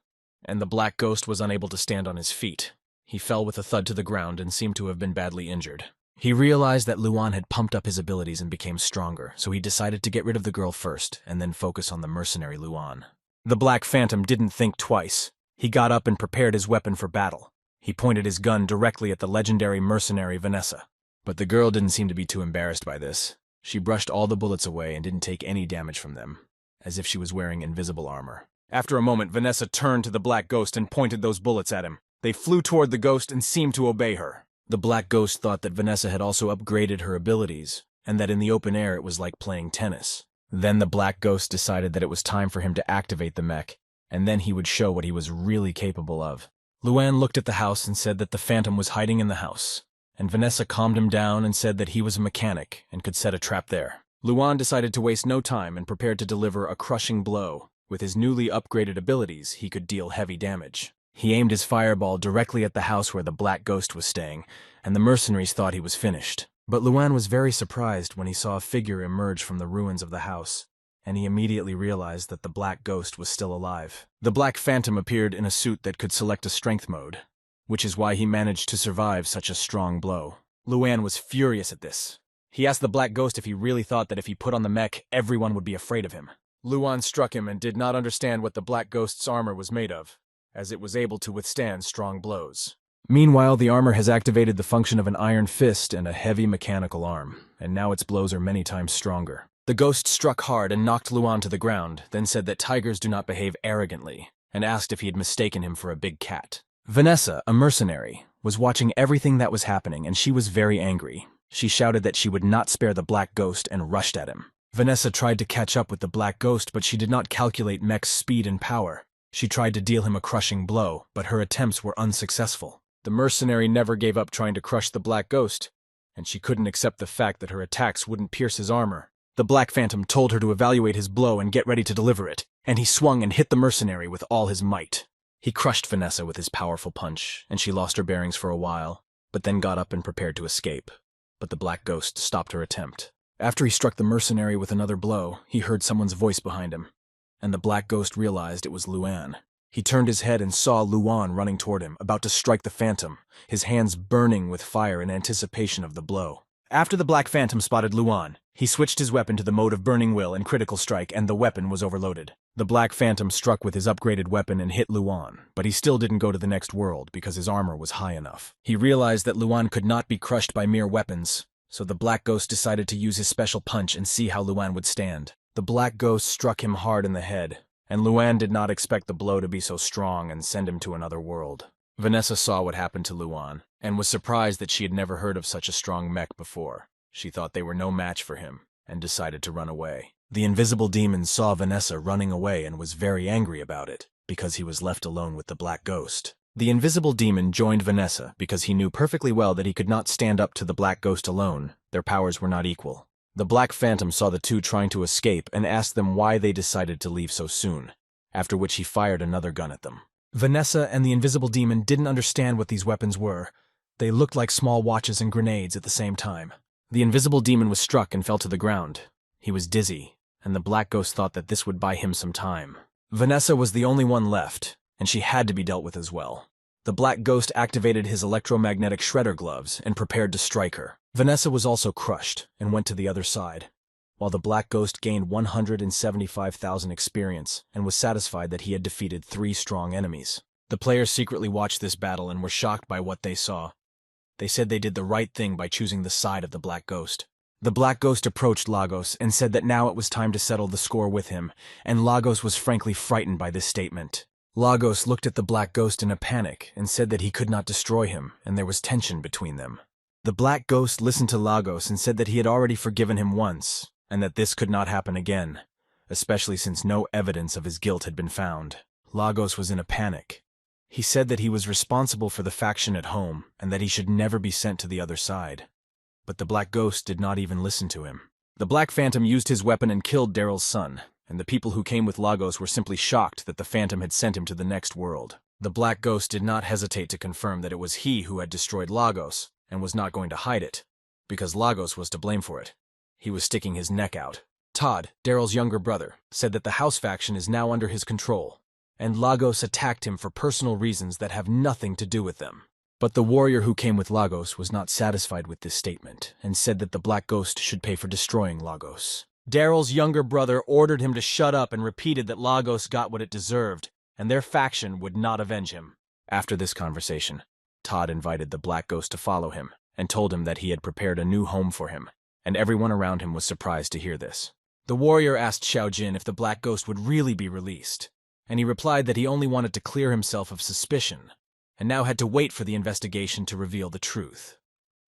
and the Black Ghost was unable to stand on his feet. He fell with a thud to the ground and seemed to have been badly injured. He realized that Luan had pumped up his abilities and became stronger, so he decided to get rid of the girl first and then focus on the mercenary Luan. The Black Phantom didn't think twice. He got up and prepared his weapon for battle. He pointed his gun directly at the legendary mercenary Vanessa. But the girl didn't seem to be too embarrassed by this. She brushed all the bullets away and didn't take any damage from them, as if she was wearing invisible armor. After a moment, Vanessa turned to the Black Ghost and pointed those bullets at him. They flew toward the ghost and seemed to obey her. The Black Ghost thought that Vanessa had also upgraded her abilities, and that in the open air it was like playing tennis. Then the Black Ghost decided that it was time for him to activate the mech, and then he would show what he was really capable of. Luan looked at the house and said that the Phantom was hiding in the house, and Vanessa calmed him down and said that he was a mechanic and could set a trap there. Luan decided to waste no time and prepared to deliver a crushing blow. With his newly upgraded abilities, he could deal heavy damage. He aimed his fireball directly at the house where the Black Ghost was staying, and the mercenaries thought he was finished. But Luan was very surprised when he saw a figure emerge from the ruins of the house, and he immediately realized that the Black Ghost was still alive. The Black Phantom appeared in a suit that could select a strength mode, which is why he managed to survive such a strong blow. Luan was furious at this. He asked the Black Ghost if he really thought that if he put on the mech, everyone would be afraid of him. Luan struck him and did not understand what the Black Ghost's armor was made of, as it was able to withstand strong blows. Meanwhile, the armor has activated the function of an iron fist and a heavy mechanical arm, and now its blows are many times stronger. The ghost struck hard and knocked Luan to the ground, then said that tigers do not behave arrogantly, and asked if he had mistaken him for a big cat. Vanessa, a mercenary, was watching everything that was happening, and she was very angry. She shouted that she would not spare the Black Ghost and rushed at him. Vanessa tried to catch up with the Black Ghost, but she did not calculate Mech's speed and power. She tried to deal him a crushing blow, but her attempts were unsuccessful. The mercenary never gave up trying to crush the Black Ghost, and she couldn't accept the fact that her attacks wouldn't pierce his armor. The Black Phantom told her to evaluate his blow and get ready to deliver it, and he swung and hit the mercenary with all his might. He crushed Vanessa with his powerful punch, and she lost her bearings for a while, but then got up and prepared to escape. But the Black Ghost stopped her attempt. After he struck the mercenary with another blow, he heard someone's voice behind him, and the Black Ghost realized it was Luan. He turned his head and saw Luan running toward him, about to strike the Phantom, his hands burning with fire in anticipation of the blow. After the Black Phantom spotted Luan, he switched his weapon to the mode of Burning Will and Critical Strike, and the weapon was overloaded. The Black Phantom struck with his upgraded weapon and hit Luan, but he still didn't go to the next world because his armor was high enough. He realized that Luan could not be crushed by mere weapons, so the Black Ghost decided to use his special punch and see how Luan would stand. The Black Ghost struck him hard in the head, and Luan did not expect the blow to be so strong and send him to another world. Vanessa saw what happened to Luan, and was surprised that she had never heard of such a strong mech before. She thought they were no match for him, and decided to run away. The invisible demon saw Vanessa running away and was very angry about it, because he was left alone with the Black Ghost. The invisible demon joined Vanessa because he knew perfectly well that he could not stand up to the Black Ghost alone. Their powers were not equal. The Black Phantom saw the two trying to escape and asked them why they decided to leave so soon, after which he fired another gun at them. Vanessa and the invisible demon didn't understand what these weapons were. They looked like small watches and grenades at the same time. The invisible demon was struck and fell to the ground. He was dizzy, and the Black Ghost thought that this would buy him some time. Vanessa was the only one left, and she had to be dealt with as well. The Black Ghost activated his electromagnetic shredder gloves and prepared to strike her. Vanessa was also crushed and went to the other side, while the Black Ghost gained 175,000 experience and was satisfied that he had defeated 3 strong enemies. The players secretly watched this battle and were shocked by what they saw. They said they did the right thing by choosing the side of the Black Ghost. The Black Ghost approached Lagos and said that now it was time to settle the score with him, and Lagos was frankly frightened by this statement. Lagos looked at the Black Ghost in a panic and said that he could not destroy him, and there was tension between them. The Black Ghost listened to Lagos and said that he had already forgiven him once, and that this could not happen again, especially since no evidence of his guilt had been found. Lagos was in a panic. He said that he was responsible for the faction at home, and that he should never be sent to the other side. But the Black Ghost did not even listen to him. The Black Phantom used his weapon and killed Daryl's son, and the people who came with Lagos were simply shocked that the Phantom had sent him to the next world. The Black Ghost did not hesitate to confirm that it was he who had destroyed Lagos, and was not going to hide it, because Lagos was to blame for it. He was sticking his neck out. Todd, Daryl's younger brother, said that the House faction is now under his control, and Lagos attacked him for personal reasons that have nothing to do with them. But the warrior who came with Lagos was not satisfied with this statement, and said that the Black Ghost should pay for destroying Lagos. Daryl's younger brother ordered him to shut up and repeated that Lagos got what it deserved, and their faction would not avenge him. After this conversation, Todd invited the Black Ghost to follow him, and told him that he had prepared a new home for him, and everyone around him was surprised to hear this. The warrior asked Xiao Jin if the Black Ghost would really be released, and he replied that he only wanted to clear himself of suspicion, and now had to wait for the investigation to reveal the truth.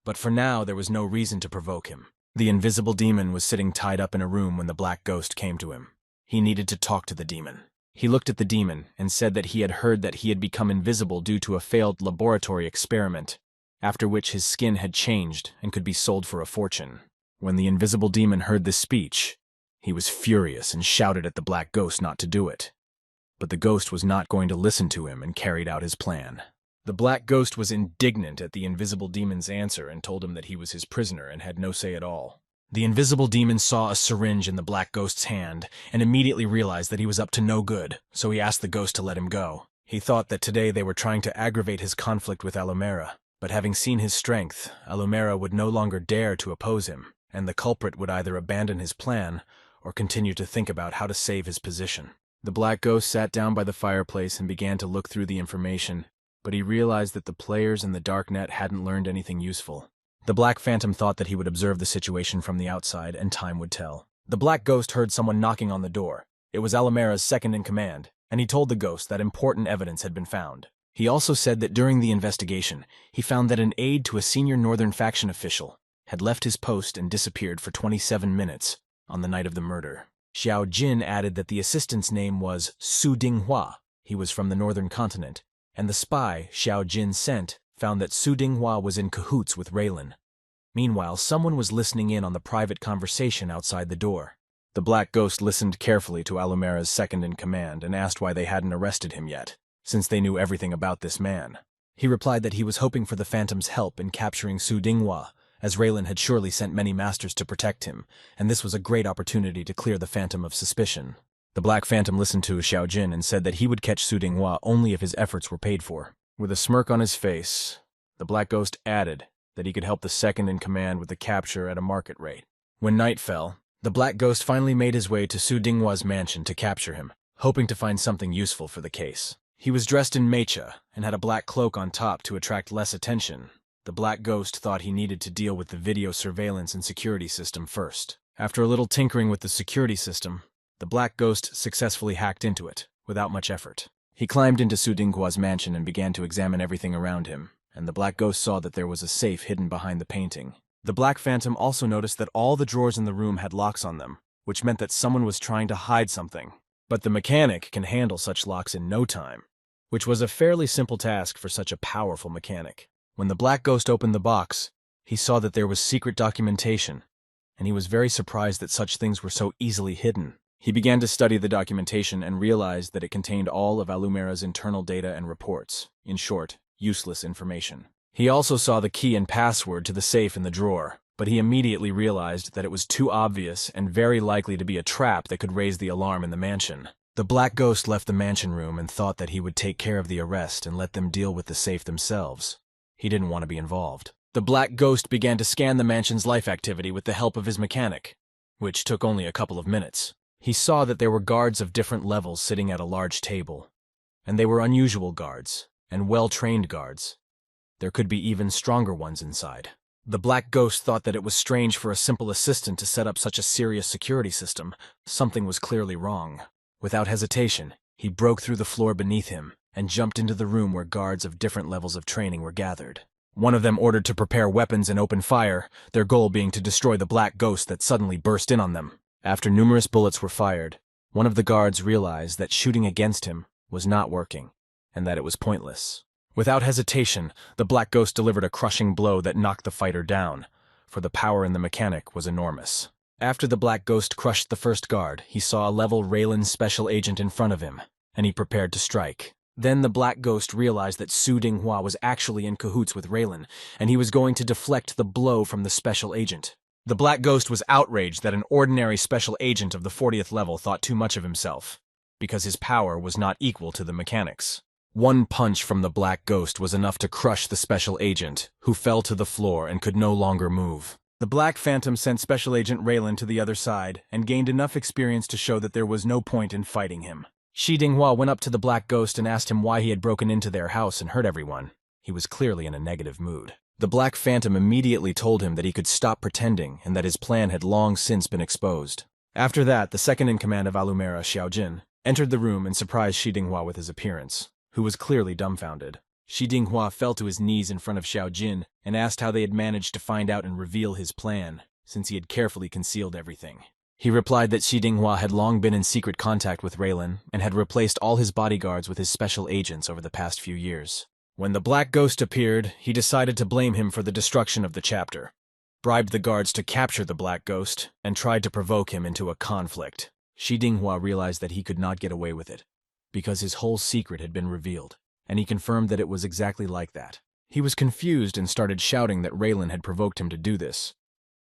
But for now, there was no reason to provoke him. The invisible demon was sitting tied up in a room when the Black Ghost came to him. He needed to talk to the demon. He looked at the demon and said that he had heard that he had become invisible due to a failed laboratory experiment, after which his skin had changed and could be sold for a fortune. When the invisible demon heard this speech, he was furious and shouted at the black ghost not to do it. But the ghost was not going to listen to him and carried out his plan. The black ghost was indignant at the invisible demon's answer and told him that he was his prisoner and had no say at all. The invisible demon saw a syringe in the black ghost's hand and immediately realized that he was up to no good, so he asked the ghost to let him go. He thought that today they were trying to aggravate his conflict with Alumera, but having seen his strength, Alumera would no longer dare to oppose him, and the culprit would either abandon his plan or continue to think about how to save his position. The black ghost sat down by the fireplace and began to look through the information, but he realized that the players in the darknet hadn't learned anything useful. The Black Phantom thought that he would observe the situation from the outside and time would tell. The black ghost heard someone knocking on the door. It was Alumera's second-in-command, and he told the ghost that important evidence had been found. He also said that during the investigation, he found that an aide to a senior Northern faction official had left his post and disappeared for 27 minutes on the night of the murder. Xiao Jin added that the assistant's name was Su Dinghua. He was from the Northern continent, and the spy Xiao Jin sent found that Su Dinghua was in cahoots with Raylan. Meanwhile, someone was listening in on the private conversation outside the door. The black ghost listened carefully to Alumera's second-in-command and asked why they hadn't arrested him yet, since they knew everything about this man. He replied that he was hoping for the Phantom's help in capturing Su Dinghua, as Raylan had surely sent many masters to protect him, and this was a great opportunity to clear the Phantom of suspicion. The Black Phantom listened to Xiao Jin and said that he would catch Su Dinghua only if his efforts were paid for. With a smirk on his face, the black ghost added that he could help the second-in-command with the capture at a market rate. When night fell, the black ghost finally made his way to Su Dinghua's mansion to capture him, hoping to find something useful for the case. He was dressed in mecha and had a black cloak on top to attract less attention. The black ghost thought he needed to deal with the video surveillance and security system first. After a little tinkering with the security system, the black ghost successfully hacked into it, without much effort. He climbed into Su Dinghua's mansion and began to examine everything around him, and the black ghost saw that there was a safe hidden behind the painting. The Black Phantom also noticed that all the drawers in the room had locks on them, which meant that someone was trying to hide something. But the mechanic can handle such locks in no time, which was a fairly simple task for such a powerful mechanic. When the black ghost opened the box, he saw that there was secret documentation, and he was very surprised that such things were so easily hidden. He began to study the documentation and realized that it contained all of Alumera's internal data and reports. In short, useless information. He also saw the key and password to the safe in the drawer, but he immediately realized that it was too obvious and very likely to be a trap that could raise the alarm in the mansion. The black ghost left the mansion room and thought that he would take care of the arrest and let them deal with the safe themselves. He didn't want to be involved. The black ghost began to scan the mansion's life activity with the help of his mechanic, which took only a couple of minutes. He saw that there were guards of different levels sitting at a large table, and they were unusual guards and well-trained guards. There could be even stronger ones inside. The black ghost thought that it was strange for a simple assistant to set up such a serious security system. Something was clearly wrong. Without hesitation, he broke through the floor beneath him and jumped into the room where guards of different levels of training were gathered. One of them ordered to prepare weapons and open fire, their goal being to destroy the black ghost that suddenly burst in on them. After numerous bullets were fired, one of the guards realized that shooting against him was not working, and that it was pointless. Without hesitation, the black ghost delivered a crushing blow that knocked the fighter down, for the power in the mechanic was enormous. After the black ghost crushed the first guard, he saw a level Raylan special agent in front of him, and he prepared to strike. Then the black ghost realized that Su Dinghua was actually in cahoots with Raylan, and he was going to deflect the blow from the special agent. The black ghost was outraged that an ordinary special agent of the 40th level thought too much of himself, because his power was not equal to the mechanic's. One punch from the black ghost was enough to crush the special agent, who fell to the floor and could no longer move. The Black Phantom sent Special Agent Raylan to the other side and gained enough experience to show that there was no point in fighting him. Shi Dinghua went up to the black ghost and asked him why he had broken into their house and hurt everyone. He was clearly in a negative mood. The Black Phantom immediately told him that he could stop pretending and that his plan had long since been exposed. After that, the second-in-command of Alumera, Xiao Jin, entered the room and surprised Shi Dinghua with his appearance, who was clearly dumbfounded. Shi Dinghua fell to his knees in front of Xiao Jin and asked how they had managed to find out and reveal his plan, since he had carefully concealed everything. He replied that Shi Dinghua had long been in secret contact with Raylan and had replaced all his bodyguards with his special agents over the past few years. When the black ghost appeared, he decided to blame him for the destruction of the chapter. bribed the guards to capture the Black Ghost, and tried to provoke him into a conflict. Shi Dinghua realized that he could not get away with it, because his whole secret had been revealed, and he confirmed that it was exactly like that. He was confused and started shouting that Raylan had provoked him to do this,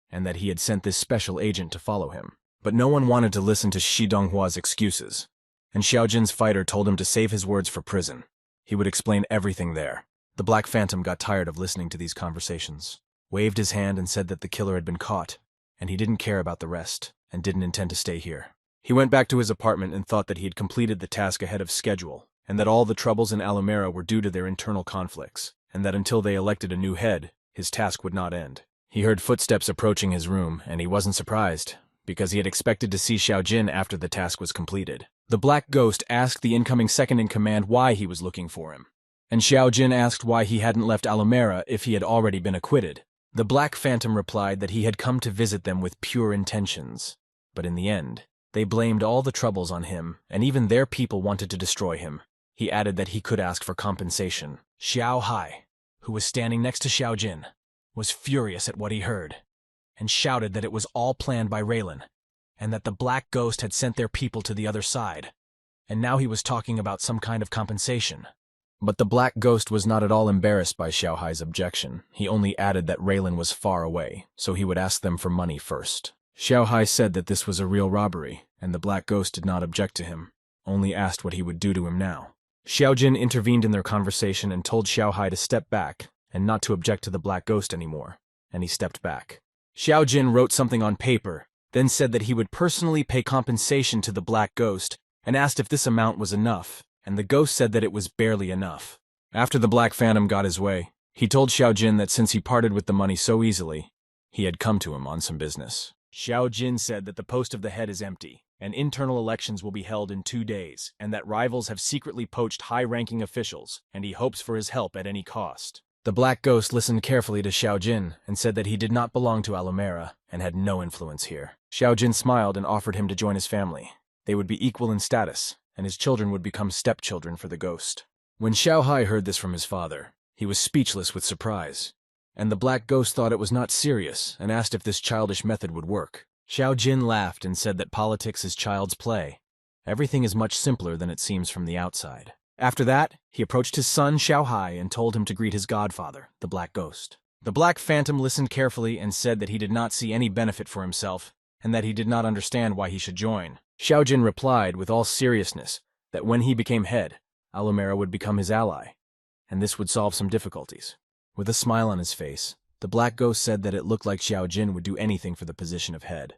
and that he had sent this special agent to follow him. But no one wanted to listen to Shi Donghua's excuses, and Xiaojin's fighter told him to save his words for prison. He would explain everything there. The Black Phantom got tired of listening to these conversations, waved his hand and said that the killer had been caught, and he didn't care about the rest, and didn't intend to stay here. He went back to his apartment and thought that he had completed the task ahead of schedule, and that all the troubles in Alamera were due to their internal conflicts, and that until they elected a new head, his task would not end. He heard footsteps approaching his room, and he wasn't surprised, because he had expected to see Xiaojin after the task was completed. The Black Ghost asked the incoming second-in-command why he was looking for him, and Xiaojin asked why he hadn't left Alamera if he had already been acquitted. The Black Phantom replied that he had come to visit them with pure intentions, but in the end, they blamed all the troubles on him, and even their people wanted to destroy him. He added that he could ask for compensation. Xiao Hai, who was standing next to Xiaojin, was furious at what he heard, and shouted that it was all planned by Raylan, and that the Black Ghost had sent their people to the other side, and now he was talking about some kind of compensation. But the Black Ghost was not at all embarrassed by Xiao Hai's objection. He only added that Raylan was far away, so he would ask them for money first. Xiao Hai said that this was a real robbery, and the Black Ghost did not object to him, only asked what he would do to him now. Xiaojin intervened in their conversation and told Xiao Hai to step back and not to object to the Black Ghost anymore, and he stepped back. Xiaojin wrote something on paper, then said that he would personally pay compensation to the Black Ghost and asked if this amount was enough, and the ghost said that it was barely enough. After the Black Phantom got his way, he told Xiaojin that since he parted with the money so easily, he had come to him on some business. Xiaojin said that the post of the head is empty, and internal elections will be held in 2 days, and that rivals have secretly poached high-ranking officials, and he hopes for his help at any cost. The Black Ghost listened carefully to Xiaojin and said that he did not belong to Alamera and had no influence here. Xiaojin smiled and offered him to join his family. They would be equal in status, and his children would become stepchildren for the ghost. When Xiao Hai heard this from his father, he was speechless with surprise, and the Black Ghost thought it was not serious and asked if this childish method would work. Xiaojin laughed and said that politics is child's play. Everything is much simpler than it seems from the outside. After that, he approached his son Xiao Hai and told him to greet his godfather, the Black Ghost. The Black Phantom listened carefully and said that he did not see any benefit for himself and that he did not understand why he should join. Xiaojin replied with all seriousness that when he became head, Alamera would become his ally, and this would solve some difficulties. With a smile on his face, the Black Ghost said that it looked like Xiaojin would do anything for the position of head,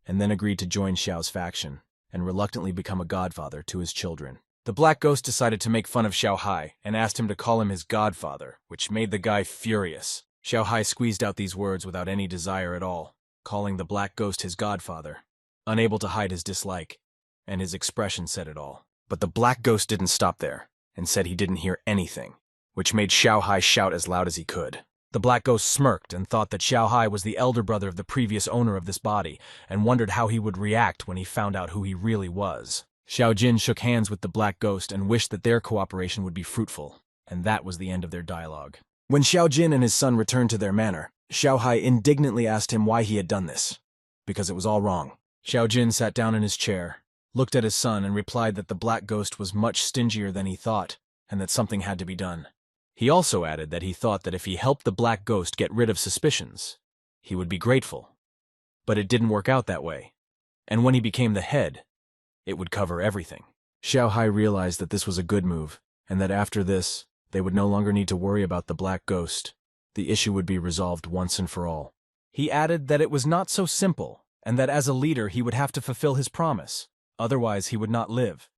and then agreed to join Xiao's faction and reluctantly become a godfather to his children. The Black Ghost decided to make fun of Xiao Hai and asked him to call him his godfather, which made the guy furious. Xiao Hai squeezed out these words without any desire at all, calling the Black Ghost his godfather, unable to hide his dislike, and his expression said it all. But the Black Ghost didn't stop there, and said he didn't hear anything, which made Xiao Hai shout as loud as he could. The Black Ghost smirked and thought that Xiao Hai was the elder brother of the previous owner of this body, and wondered how he would react when he found out who he really was. Xiaojin shook hands with the Black Ghost and wished that their cooperation would be fruitful, and that was the end of their dialogue. When Xiaojin and his son returned to their manor, Xiao Hai indignantly asked him why he had done this, because it was all wrong. Xiaojin sat down in his chair, looked at his son, and replied that the Black Ghost was much stingier than he thought, and that something had to be done. He also added that he thought that if he helped the Black Ghost get rid of suspicions, he would be grateful. But it didn't work out that way, and when he became the head, it would cover everything. Xiao Hai realized that this was a good move, and that after this, they would no longer need to worry about the Black Ghost. The issue would be resolved once and for all. He added that it was not so simple, and that as a leader he would have to fulfill his promise, otherwise he would not live.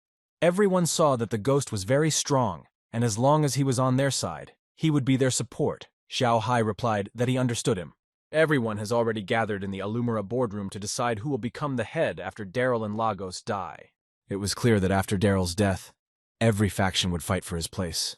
Everyone saw that the ghost was very strong, and as long as he was on their side, he would be their support. Xiao Hai replied that he understood him. Everyone has already gathered in the Alumera boardroom to decide who will become the head after Daryl and Lagos die. It was clear that after Daryl's death, every faction would fight for his place,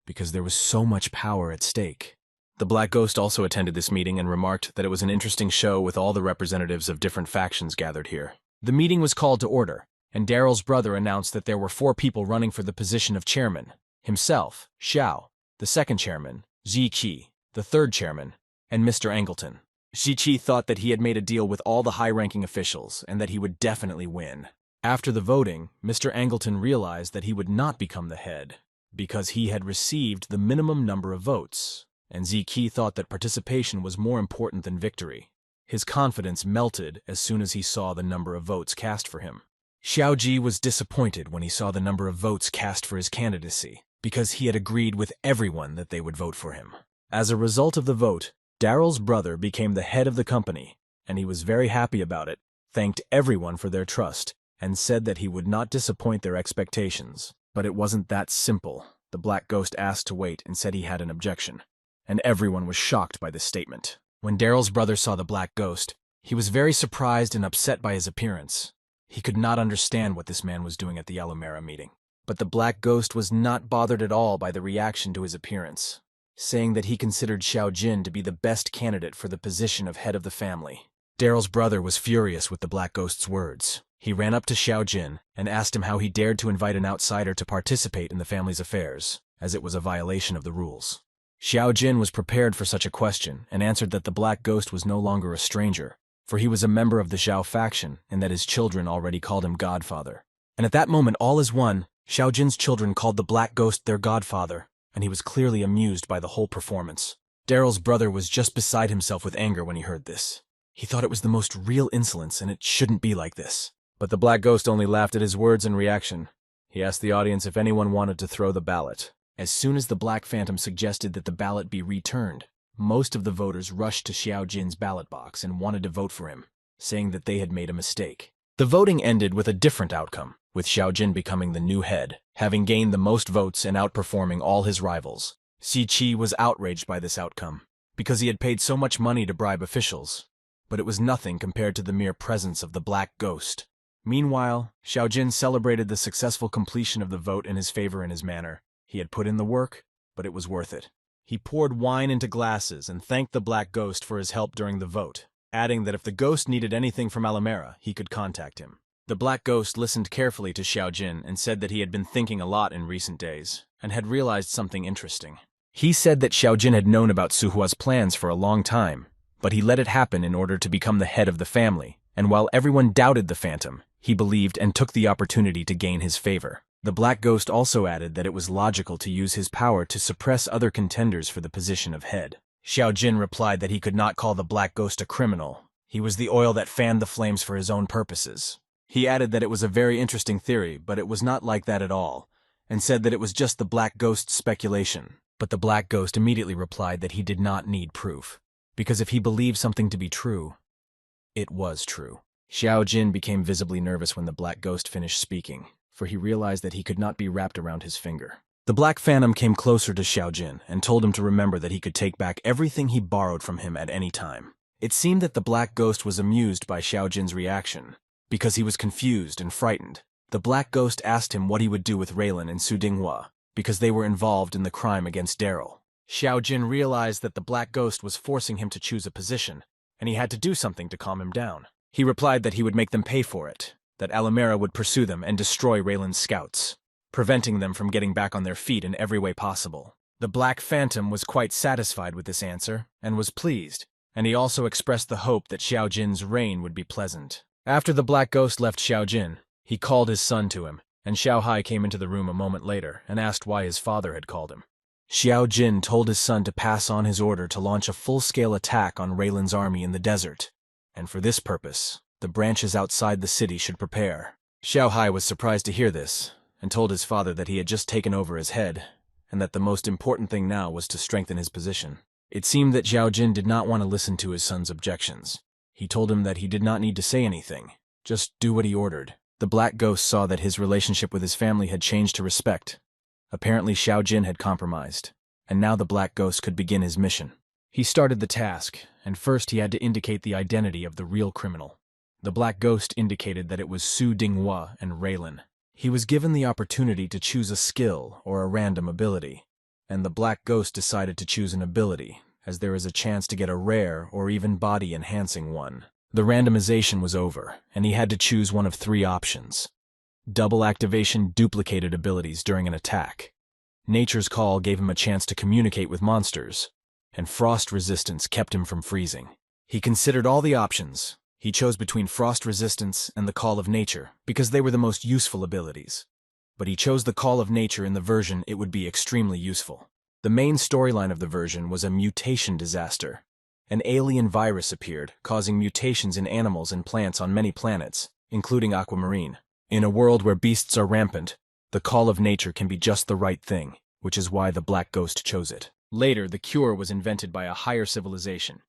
because there was so much power at stake. The Black Ghost also attended this meeting and remarked that it was an interesting show with all the representatives of different factions gathered here. The meeting was called to order, and Daryl's brother announced that there were 4 people running for the position of chairman: himself, Xiao, the second chairman, Ziqi, the third chairman, and Mr. Angleton. Ziqi thought that he had made a deal with all the high-ranking officials and that he would definitely win. After the voting, Mr. Angleton realized that he would not become the head because he had received the minimum number of votes, and Ziqi thought that participation was more important than victory. His confidence melted as soon as he saw the number of votes cast for him. Xiaoji was disappointed when he saw the number of votes cast for his candidacy, because he had agreed with everyone that they would vote for him. As a result of the vote, Daryl's brother became the head of the company, and he was very happy about it, thanked everyone for their trust, and said that he would not disappoint their expectations. But it wasn't that simple. The Black Ghost asked to wait and said he had an objection, and everyone was shocked by this statement. When Daryl's brother saw the Black Ghost, he was very surprised and upset by his appearance. He could not understand what this man was doing at the Alamera meeting. But the Black Ghost was not bothered at all by the reaction to his appearance, saying that he considered Xiao Jin to be the best candidate for the position of head of the family. Daryl's brother was furious with the Black Ghost's words. He ran up to Xiao Jin and asked him how he dared to invite an outsider to participate in the family's affairs, as it was a violation of the rules. Xiao Jin was prepared for such a question and answered that the Black Ghost was no longer a stranger, for he was a member of the Zhao faction and that his children already called him Godfather. And at that moment, all as one, Xiao Jin's children called the Black Ghost their godfather, and he was clearly amused by the whole performance. Daryl's brother was just beside himself with anger when he heard this. He thought it was the most real insolence and it shouldn't be like this. But the Black Ghost only laughed at his words in reaction. He asked the audience if anyone wanted to throw the ballot. As soon as the Black Phantom suggested that the ballot be returned, most of the voters rushed to Xiao Jin's ballot box and wanted to vote for him, saying that they had made a mistake. The voting ended with a different outcome, with Xiao Jin becoming the new head, having gained the most votes and outperforming all his rivals. Ziqi was outraged by this outcome, because he had paid so much money to bribe officials, but it was nothing compared to the mere presence of the Black Ghost. Meanwhile, Xiao Jin celebrated the successful completion of the vote in his favor in his manner. He had put in the work, but it was worth it. He poured wine into glasses and thanked the Black Ghost for his help during the vote, adding that if the ghost needed anything from Alamera, he could contact him. The Black Ghost listened carefully to Xiao Jin and said that he had been thinking a lot in recent days, and had realized something interesting. He said that Xiao Jin had known about Su Hua's plans for a long time, but he let it happen in order to become the head of the family, and while everyone doubted the Phantom, he believed and took the opportunity to gain his favor. The Black Ghost also added that it was logical to use his power to suppress other contenders for the position of head. Xiao Jin replied that he could not call the Black Ghost a criminal. He was the oil that fanned the flames for his own purposes. He added that it was a very interesting theory, but it was not like that at all, and said that it was just the Black Ghost's speculation. But the Black Ghost immediately replied that he did not need proof, because if he believed something to be true, it was true. Xiao Jin became visibly nervous when the Black Ghost finished speaking, for he realized that he could not be wrapped around his finger. The Black Phantom came closer to Xiao Jin and told him to remember that he could take back everything he borrowed from him at any time. It seemed that the Black Ghost was amused by Xiao Jin's reaction, because he was confused and frightened. The Black Ghost asked him what he would do with Raylan and Su Dinghua, because they were involved in the crime against Daryl. Xiao Jin realized that the Black Ghost was forcing him to choose a position, and he had to do something to calm him down. He replied that he would make them pay for it, that Alamera would pursue them and destroy Raylan's scouts, preventing them from getting back on their feet in every way possible. The Black Phantom was quite satisfied with this answer, and was pleased, and he also expressed the hope that Xiao Jin's reign would be pleasant. After the Black Ghost left Xiao Jin, he called his son to him, and Xiao Hai came into the room a moment later and asked why his father had called him. Xiao Jin told his son to pass on his order to launch a full-scale attack on Raylan's army in the desert, and for this purpose, the branches outside the city should prepare. Xiao Hai was surprised to hear this, and told his father that he had just taken over as head, and that the most important thing now was to strengthen his position. It seemed that Xiao Jin did not want to listen to his son's objections. He told him that he did not need to say anything, just do what he ordered. The Black Ghost saw that his relationship with his family had changed to respect. Apparently Xiao Jin had compromised, and now the Black Ghost could begin his mission. He started the task, and first he had to indicate the identity of the real criminal. The Black Ghost indicated that it was Su Dinghua and Raylan. He was given the opportunity to choose a skill or a random ability, and the Black Ghost decided to choose an ability, as there is a chance to get a rare or even body-enhancing one. The randomization was over, and he had to choose one of three options. Double activation duplicated abilities during an attack. Nature's Call gave him a chance to communicate with monsters, and frost resistance kept him from freezing. He considered all the options. He chose between frost resistance and the call of nature, because they were the most useful abilities. But he chose the call of nature in the version it would be extremely useful. The main storyline of the version was a mutation disaster. An alien virus appeared, causing mutations in animals and plants on many planets, including Aquamarine. In a world where beasts are rampant, the call of nature can be just the right thing, which is why the Black Ghost chose it. Later, the cure was invented by a higher civilization,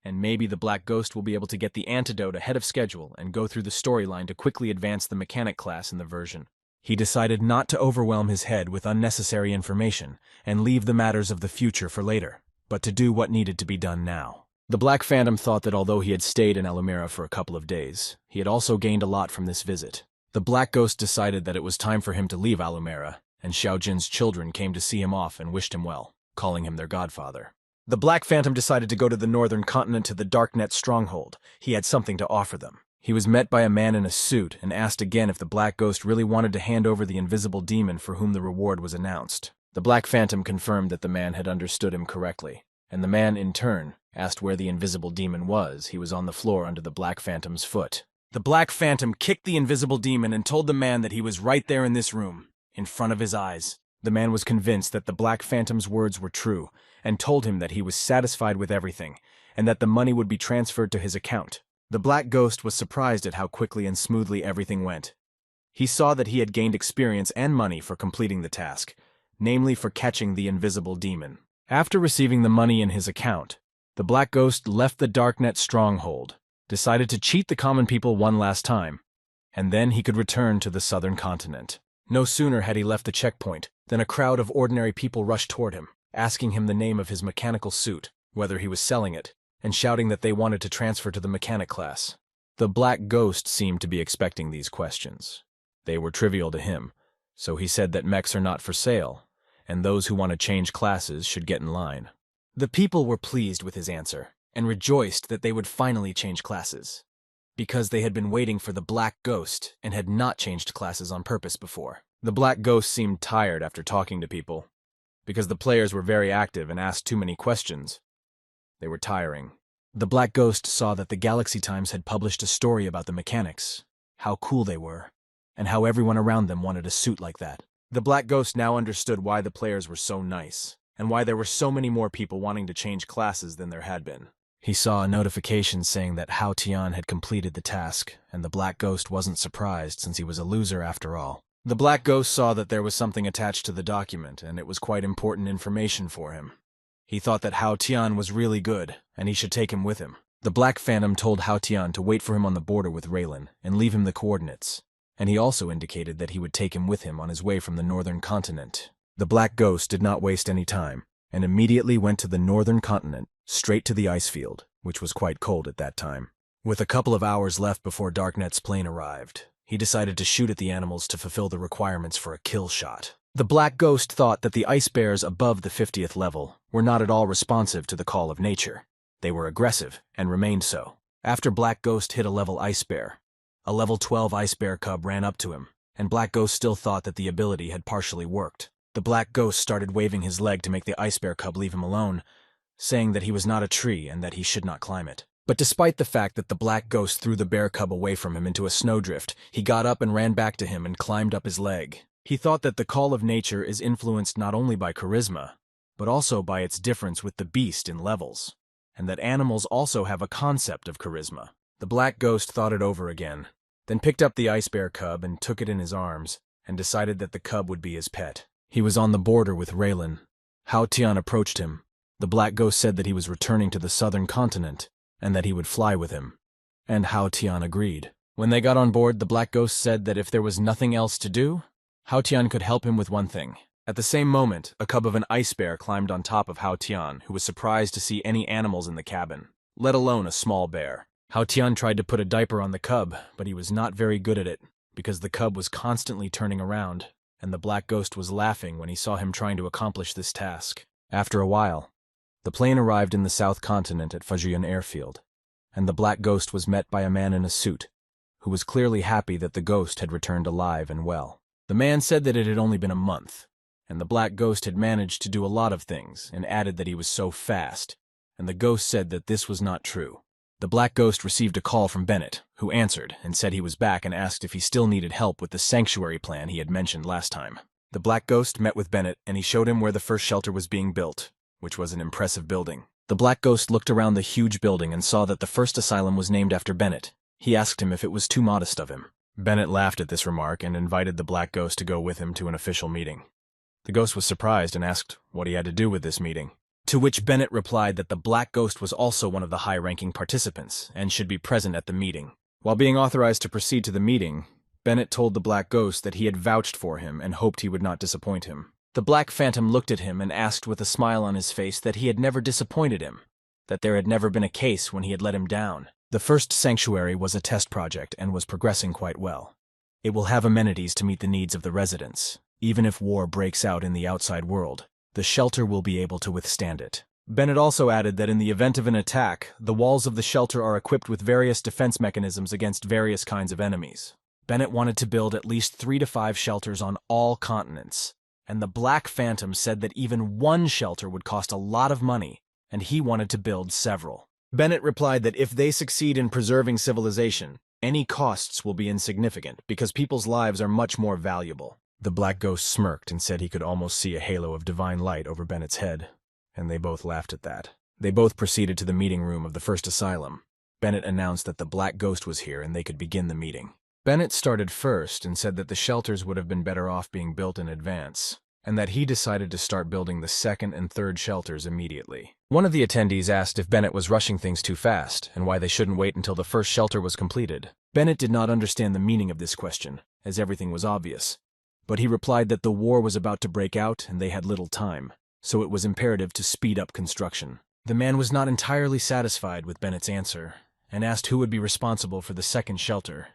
and maybe the Black Ghost will be able to get the antidote ahead of schedule and go through the storyline to quickly advance the mechanic class in the version. He decided not to overwhelm his head with unnecessary information and leave the matters of the future for later, but to do what needed to be done now. The Black Phantom thought that although he had stayed in Alumera for a couple of days, he had also gained a lot from this visit. The Black Ghost decided that it was time for him to leave Alumera, and Xiaojin's children came to see him off and wished him well, calling him their godfather. The Black Phantom decided to go to the northern continent to the Darknet stronghold. He had something to offer them. He was met by a man in a suit and asked again if the Black Ghost really wanted to hand over the invisible demon for whom the reward was announced. The Black Phantom confirmed that the man had understood him correctly, and the man, in turn, asked where the invisible demon was. He was on the floor under the Black Phantom's foot. The Black Phantom kicked the invisible demon and told the man that he was right there in this room, in front of his eyes. The man was convinced that the Black Phantom's words were true, and told him that he was satisfied with everything, and that the money would be transferred to his account. The Black Ghost was surprised at how quickly and smoothly everything went. He saw that he had gained experience and money for completing the task, namely for catching the invisible demon. After receiving the money in his account, the Black Ghost left the Darknet stronghold, decided to cheat the common people one last time, and then he could return to the southern continent. No sooner had he left the checkpoint than a crowd of ordinary people rushed toward him, asking him the name of his mechanical suit, whether he was selling it, and shouting that they wanted to transfer to the mechanic class. The Black Ghost seemed to be expecting these questions. They were trivial to him, so he said that mechs are not for sale, and those who want to change classes should get in line. The people were pleased with his answer, and rejoiced that they would finally change classes, because they had been waiting for the Black Ghost and had not changed classes on purpose before. The Black Ghost seemed tired after talking to people, because the players were very active and asked too many questions. They were tiring. The Black Ghost saw that the Galaxy Times had published a story about the mechanics, how cool they were, and how everyone around them wanted a suit like that. The Black Ghost now understood why the players were so nice, and why there were so many more people wanting to change classes than there had been. He saw a notification saying that Hao Tian had completed the task, and the Black Ghost wasn't surprised since he was a loser after all. The Black Ghost saw that there was something attached to the document, and it was quite important information for him. He thought that Hao Tian was really good, and he should take him with him. The Black Phantom told Hao Tian to wait for him on the border with Raylan and leave him the coordinates, and he also indicated that he would take him with him on his way from the northern continent. The Black Ghost did not waste any time, and immediately went to the northern continent, straight to the ice field, which was quite cold at that time. With a couple of hours left before Darknet's plane arrived, he decided to shoot at the animals to fulfill the requirements for a kill shot. The Black Ghost thought that the ice bears above the 50th level were not at all responsive to the call of nature. They were aggressive, and remained so. After Black Ghost hit a level ice bear, a level 12 ice bear cub ran up to him, and Black Ghost still thought that the ability had partially worked. The Black Ghost started waving his leg to make the ice bear cub leave him alone, saying that he was not a tree and that he should not climb it. But despite the fact that the Black Ghost threw the bear cub away from him into a snowdrift, he got up and ran back to him and climbed up his leg. He thought that the call of nature is influenced not only by charisma, but also by its difference with the beast in levels, and that animals also have a concept of charisma. The Black Ghost thought it over again, then picked up the ice bear cub and took it in his arms, and decided that the cub would be his pet. He was on the border with Raylan. Hao Tian approached him. The Black Ghost said that he was returning to the southern continent, and that he would fly with him. And Hao Tian agreed. When they got on board, the Black Ghost said that if there was nothing else to do, Hao Tian could help him with one thing. At the same moment, a cub of an ice bear climbed on top of Hao Tian, who was surprised to see any animals in the cabin, let alone a small bear. Hao Tian tried to put a diaper on the cub, but he was not very good at it, because the cub was constantly turning around, and the Black Ghost was laughing when he saw him trying to accomplish this task. After a while, the plane arrived in the South Continent at Fujian Airfield, and the Black Ghost was met by a man in a suit, who was clearly happy that the ghost had returned alive and well. The man said that it had only been a month, and the Black Ghost had managed to do a lot of things, and added that he was so fast, and the ghost said that this was not true. The Black Ghost received a call from Bennett, who answered and said he was back and asked if he still needed help with the sanctuary plan he had mentioned last time. The Black Ghost met with Bennett and he showed him where the first shelter was being built, which was an impressive building. The Black Ghost looked around the huge building and saw that the first asylum was named after Bennett. He asked him if it was too modest of him. Bennett laughed at this remark and invited the Black Ghost to go with him to an official meeting. The Ghost was surprised and asked what he had to do with this meeting. To which Bennett replied that the Black Ghost was also one of the high-ranking participants and should be present at the meeting. While being authorized to proceed to the meeting, Bennett told the Black Ghost that he had vouched for him and hoped he would not disappoint him. The Black Phantom looked at him and asked with a smile on his face that he had never disappointed him, that there had never been a case when he had let him down. The first sanctuary was a test project and was progressing quite well. It will have amenities to meet the needs of the residents. Even if war breaks out in the outside world, the shelter will be able to withstand it. Bennett also added that in the event of an attack, the walls of the shelter are equipped with various defense mechanisms against various kinds of enemies. Bennett wanted to build at least 3 to 5 shelters on all continents, and the Black Phantom said that even one shelter would cost a lot of money, and he wanted to build several. Bennett replied that if they succeed in preserving civilization, any costs will be insignificant because people's lives are much more valuable. The Black Ghost smirked and said he could almost see a halo of divine light over Bennett's head, and they both laughed at that. They both proceeded to the meeting room of the first asylum. Bennett announced that the Black Ghost was here and they could begin the meeting. Bennett started first and said that the shelters would have been better off being built in advance, and that he decided to start building the second and third shelters immediately. One of the attendees asked if Bennett was rushing things too fast and why they shouldn't wait until the first shelter was completed. Bennett did not understand the meaning of this question, as everything was obvious. But he replied that the war was about to break out and they had little time, so it was imperative to speed up construction. The man was not entirely satisfied with Bennett's answer and asked who would be responsible for the second shelter,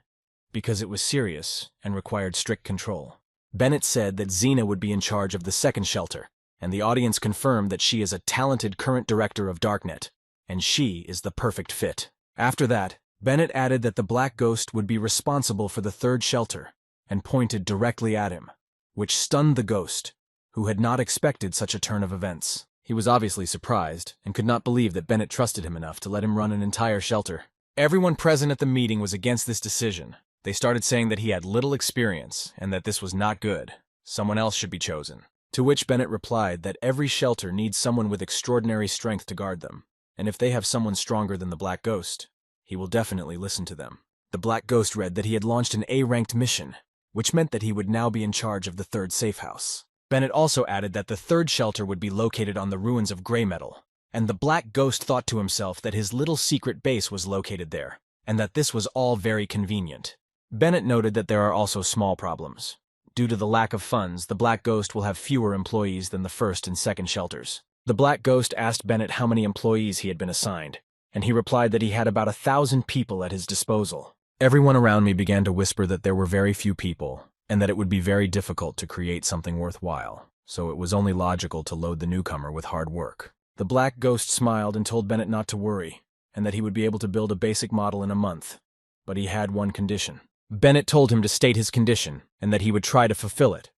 because it was serious and required strict control. Bennett said that Xena would be in charge of the second shelter, and the audience confirmed that she is a talented current director of Darknet, and she is the perfect fit. After that, Bennett added that the Black Ghost would be responsible for the third shelter, and pointed directly at him, which stunned the Ghost, who had not expected such a turn of events. He was obviously surprised, and could not believe that Bennett trusted him enough to let him run an entire shelter. Everyone present at the meeting was against this decision. They started saying that he had little experience, and that this was not good. Someone else should be chosen. To which Bennett replied that every shelter needs someone with extraordinary strength to guard them, and if they have someone stronger than the Black Ghost, he will definitely listen to them. The Black Ghost read that he had launched an A-ranked mission, which meant that he would now be in charge of the third safe house. Bennett also added that the third shelter would be located on the ruins of Grey Metal, and the Black Ghost thought to himself that his little secret base was located there, and that this was all very convenient. Bennett noted that there are also small problems. Due to the lack of funds, the Black Ghost will have fewer employees than the first and second shelters. The Black Ghost asked Bennett how many employees he had been assigned, and he replied that he had about 1,000 people at his disposal. Everyone around me began to whisper that there were very few people, and that it would be very difficult to create something worthwhile, so it was only logical to load the newcomer with hard work. The Black Ghost smiled and told Bennett not to worry, and that he would be able to build a basic model in a month, but he had one condition. Bennett told him to state his condition, and that he would try to fulfill it.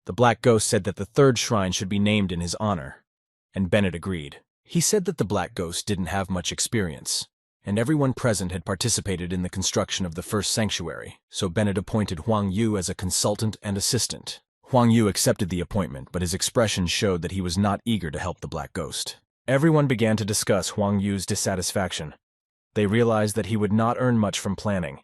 The Black Ghost said that the third shrine should be named in his honor, and Bennett agreed. He said that the Black Ghost didn't have much experience, and everyone present had participated in the construction of the first sanctuary, so Bennett appointed Huang Yu as a consultant and assistant. Huang Yu accepted the appointment, but his expression showed that he was not eager to help the Black Ghost. Everyone began to discuss Huang Yu's dissatisfaction. They realized that he would not earn much from planning,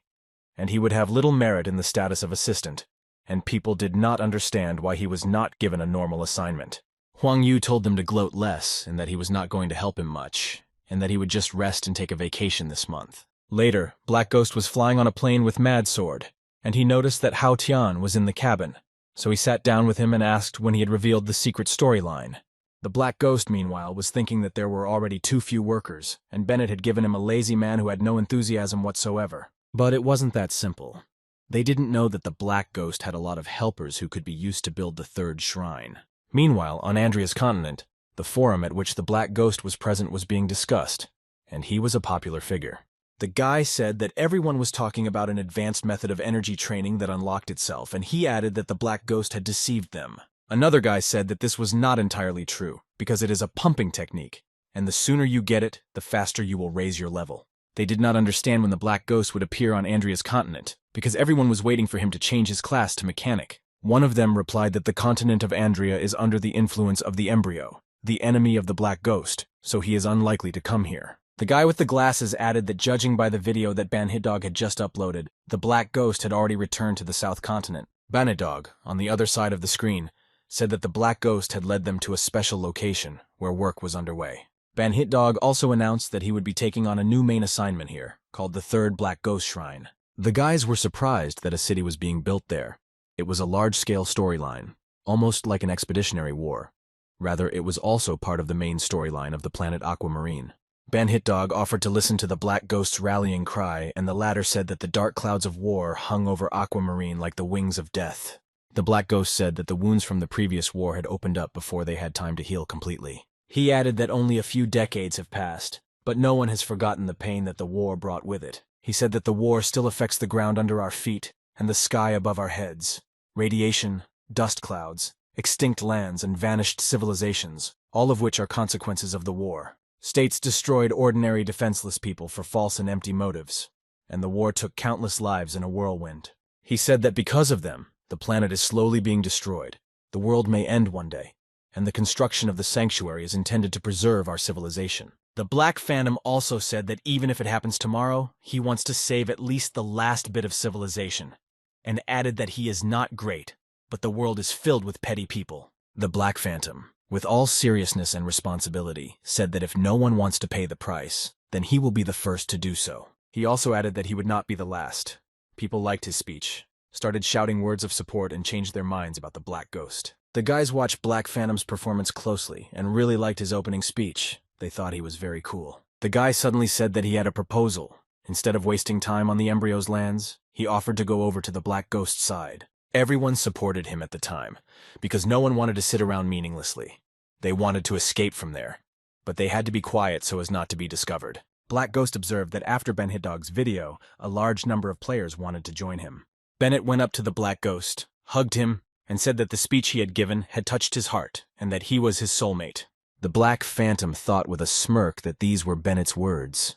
and he would have little merit in the status of assistant, and people did not understand why he was not given a normal assignment. Huang Yu told them to gloat less and that he was not going to help him much, and that he would just rest and take a vacation this month. Later, Black Ghost was flying on a plane with Mad Sword, and he noticed that Hao Tian was in the cabin, so he sat down with him and asked when he had revealed the secret storyline. The Black Ghost, meanwhile, was thinking that there were already too few workers, and Bennett had given him a lazy man who had no enthusiasm whatsoever. But it wasn't that simple. They didn't know that the Black Ghost had a lot of helpers who could be used to build the third shrine. Meanwhile, on Andrea's continent, the forum at which the Black Ghost was present was being discussed, and he was a popular figure. The guy said that everyone was talking about an advanced method of energy training that unlocked itself, and he added that the Black Ghost had deceived them. Another guy said that this was not entirely true, because it is a pumping technique, and the sooner you get it, the faster you will raise your level. They did not understand when the Black Ghost would appear on Andrea's continent, because everyone was waiting for him to change his class to mechanic. One of them replied that the continent of Andrea is under the influence of the embryo, the enemy of the Black Ghost, so he is unlikely to come here. The guy with the glasses added that judging by the video that Banhitdog had just uploaded, the Black Ghost had already returned to the South Continent. Banhitdog, on the other side of the screen, said that the Black Ghost had led them to a special location where work was underway. Banhitdog also announced that he would be taking on a new main assignment here, called the Third Black Ghost Shrine. The guys were surprised that a city was being built there. It was a large-scale storyline, almost like an expeditionary war. Rather, it was also part of the main storyline of the planet Aquamarine. Banhitdog offered to listen to the Black Ghost's rallying cry, and the latter said that the dark clouds of war hung over Aquamarine like the wings of death. The Black Ghost said that the wounds from the previous war had opened up before they had time to heal completely. He added that only a few decades have passed, but no one has forgotten the pain that the war brought with it. He said that the war still affects the ground under our feet and the sky above our heads. Radiation, dust clouds, extinct lands, and vanished civilizations, all of which are consequences of the war. States destroyed ordinary defenseless people for false and empty motives, and the war took countless lives in a whirlwind. He said that because of them, the planet is slowly being destroyed. The world may end one day, and the construction of the sanctuary is intended to preserve our civilization. The Black Phantom also said that even if it happens tomorrow, he wants to save at least the last bit of civilization, and added that he is not great, but the world is filled with petty people. The Black Phantom, with all seriousness and responsibility, said that if no one wants to pay the price, then he will be the first to do so. He also added that he would not be the last. People liked his speech, started shouting words of support, and changed their minds about the Black Ghost. The guys watched Black Phantom's performance closely and really liked his opening speech. They thought he was very cool. The guy suddenly said that he had a proposal. Instead of wasting time on the embryo's lands, he offered to go over to the Black Ghost's side. Everyone supported him at the time, because no one wanted to sit around meaninglessly. They wanted to escape from there, but they had to be quiet so as not to be discovered. Black Ghost observed that after Banhitdog's video, a large number of players wanted to join him. Bennett went up to the Black Ghost, hugged him, and said that the speech he had given had touched his heart and that he was his soulmate. The Black Phantom thought with a smirk that these were Bennett's words.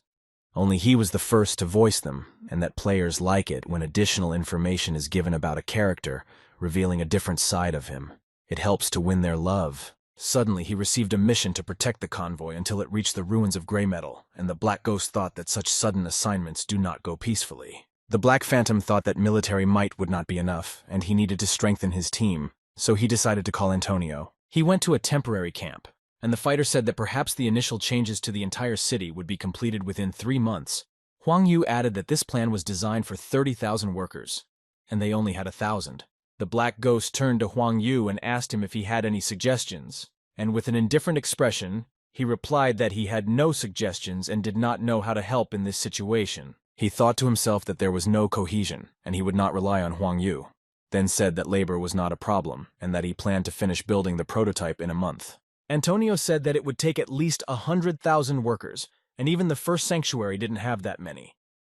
Only he was the first to voice them, and that players like it when additional information is given about a character, revealing a different side of him. It helps to win their love. Suddenly, he received a mission to protect the convoy until it reached the ruins of Grey Metal, and the Black Ghost thought that such sudden assignments do not go peacefully. The Black Phantom thought that military might would not be enough, and he needed to strengthen his team, so he decided to call Antonio. He went to a temporary camp, and the fighter said that perhaps the initial changes to the entire city would be completed within 3 months. Huang Yu added that this plan was designed for 30,000 workers, and they only had 1,000. The Black Ghost turned to Huang Yu and asked him if he had any suggestions, and with an indifferent expression, he replied that he had no suggestions and did not know how to help in this situation. He thought to himself that there was no cohesion, and he would not rely on Huang Yu, then said that labor was not a problem, and that he planned to finish building the prototype in a month. Antonio said that it would take at least 100,000 workers, and even the first sanctuary didn't have that many.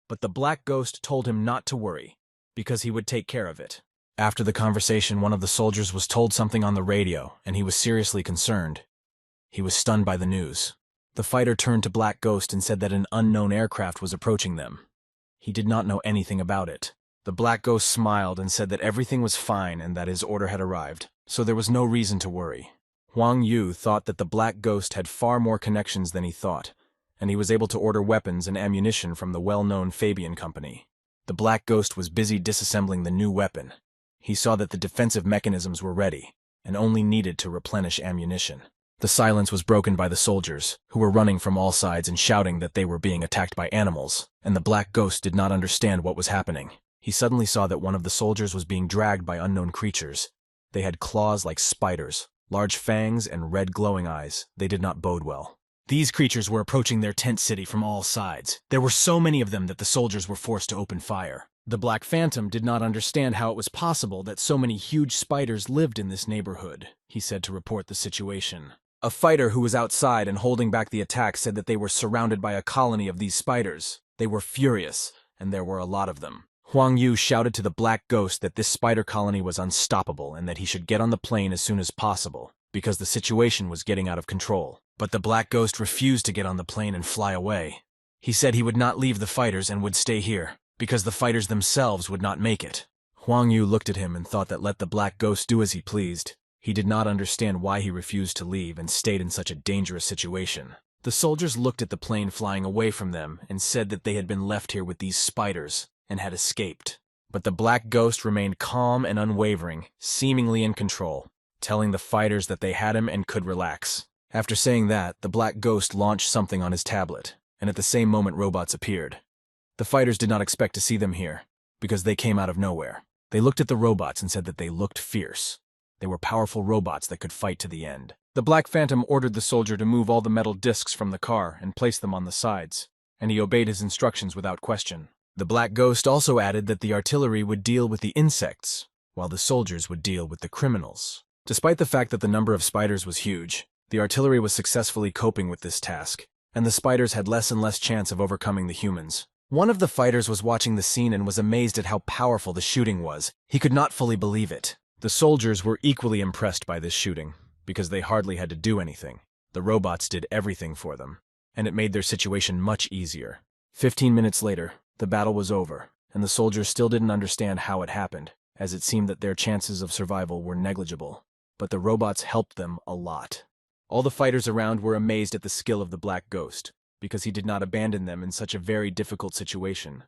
But the Black Ghost told him not to worry, because he would take care of it. After the conversation, one of the soldiers was told something on the radio, and he was seriously concerned. He was stunned by the news. The fighter turned to Black Ghost and said that an unknown aircraft was approaching them. He did not know anything about it. The Black Ghost smiled and said that everything was fine and that his order had arrived, so there was no reason to worry. Huang Yu thought that the Black Ghost had far more connections than he thought, and he was able to order weapons and ammunition from the well-known Fabian company. The Black Ghost was busy disassembling the new weapon. He saw that the defensive mechanisms were ready, and only needed to replenish ammunition. The silence was broken by the soldiers, who were running from all sides and shouting that they were being attacked by animals, and the Black Ghost did not understand what was happening. He suddenly saw that one of the soldiers was being dragged by unknown creatures. They had claws like spiders, large fangs, and red glowing eyes. They did not bode well. These creatures were approaching their tent city from all sides. There were so many of them that the soldiers were forced to open fire. The Black Phantom did not understand how it was possible that so many huge spiders lived in this neighborhood. He said to report the situation. A fighter who was outside and holding back the attack said that they were surrounded by a colony of these spiders. They were furious, and there were a lot of them. Huang Yu shouted to the Black Ghost that this spider colony was unstoppable and that he should get on the plane as soon as possible, because the situation was getting out of control. But the Black Ghost refused to get on the plane and fly away. He said he would not leave the fighters and would stay here, because the fighters themselves would not make it. Huang Yu looked at him and thought that let the black ghost do as he pleased. He did not understand why he refused to leave and stayed in such a dangerous situation. The soldiers looked at the plane flying away from them and said that they had been left here with these spiders and had escaped. But the black ghost remained calm and unwavering, seemingly in control, telling the fighters that they had him and could relax. After saying that, the black ghost launched something on his tablet, and at the same moment robots appeared. The fighters did not expect to see them here, because they came out of nowhere. They looked at the robots and said that they looked fierce. They were powerful robots that could fight to the end. The Black Phantom ordered the soldier to move all the metal discs from the car and place them on the sides, and he obeyed his instructions without question. The Black Ghost also added that the artillery would deal with the insects, while the soldiers would deal with the criminals. Despite the fact that the number of spiders was huge, the artillery was successfully coping with this task, and the spiders had less and less chance of overcoming the humans. One of the fighters was watching the scene and was amazed at how powerful the shooting was. He could not fully believe it. The soldiers were equally impressed by this shooting, because they hardly had to do anything. The robots did everything for them, and it made their situation much easier. 15 minutes later, the battle was over, and the soldiers still didn't understand how it happened, as it seemed that their chances of survival were negligible. But the robots helped them a lot. All the fighters around were amazed at the skill of the Black Ghost, because he did not abandon them in such a very difficult situation,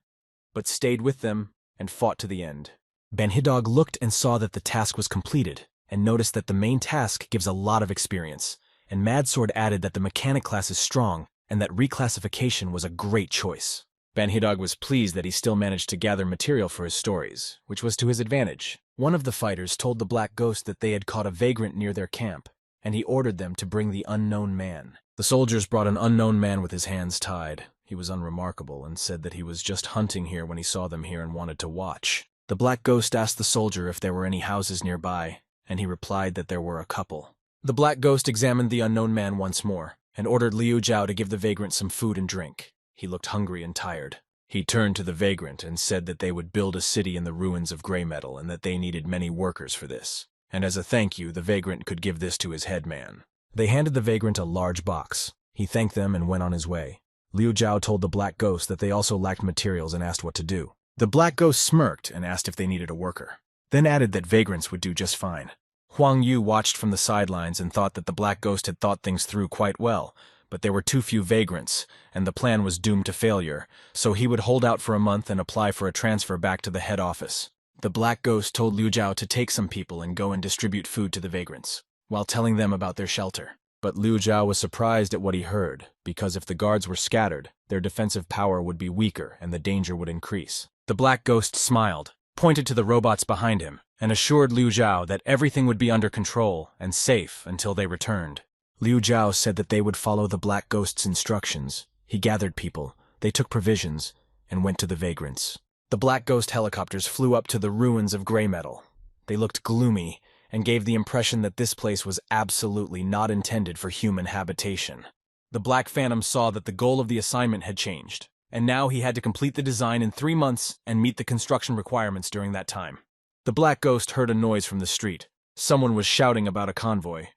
but stayed with them and fought to the end. Ben-Hidog looked and saw that the task was completed, and noticed that the main task gives a lot of experience, and Mad Sword added that the mechanic class is strong, and that reclassification was a great choice. Ben-Hidog was pleased that he still managed to gather material for his stories, which was to his advantage. One of the fighters told the Black Ghost that they had caught a vagrant near their camp, and he ordered them to bring the unknown man. The soldiers brought an unknown man with his hands tied. He was unremarkable and said that he was just hunting here when he saw them here and wanted to watch. The Black Ghost asked the soldier if there were any houses nearby, and he replied that there were a couple. The Black Ghost examined the unknown man once more, and ordered Liu Zhao to give the vagrant some food and drink. He looked hungry and tired. He turned to the vagrant and said that they would build a city in the ruins of gray metal and that they needed many workers for this. And as a thank you, the vagrant could give this to his headman. They handed the vagrant a large box. He thanked them and went on his way. Liu Zhao told the Black Ghost that they also lacked materials and asked what to do. The Black Ghost smirked and asked if they needed a worker, then added that vagrants would do just fine. Huang Yu watched from the sidelines and thought that the Black Ghost had thought things through quite well, but there were too few vagrants, and the plan was doomed to failure, so he would hold out for a month and apply for a transfer back to the head office. The Black Ghost told Liu Zhao to take some people and go and distribute food to the vagrants, while telling them about their shelter. But Liu Zhao was surprised at what he heard, because if the guards were scattered, their defensive power would be weaker and the danger would increase. The Black Ghost smiled, pointed to the robots behind him, and assured Liu Zhao that everything would be under control and safe until they returned. Liu Zhao said that they would follow the Black Ghost's instructions. He gathered people, they took provisions, and went to the vagrants. The Black Ghost helicopters flew up to the ruins of gray metal. They looked gloomy and gave the impression that this place was absolutely not intended for human habitation. The Black Phantom saw that the goal of the assignment had changed, and now he had to complete the design in 3 months and meet the construction requirements during that time. The Black Ghost heard a noise from the street. Someone was shouting about a convoy.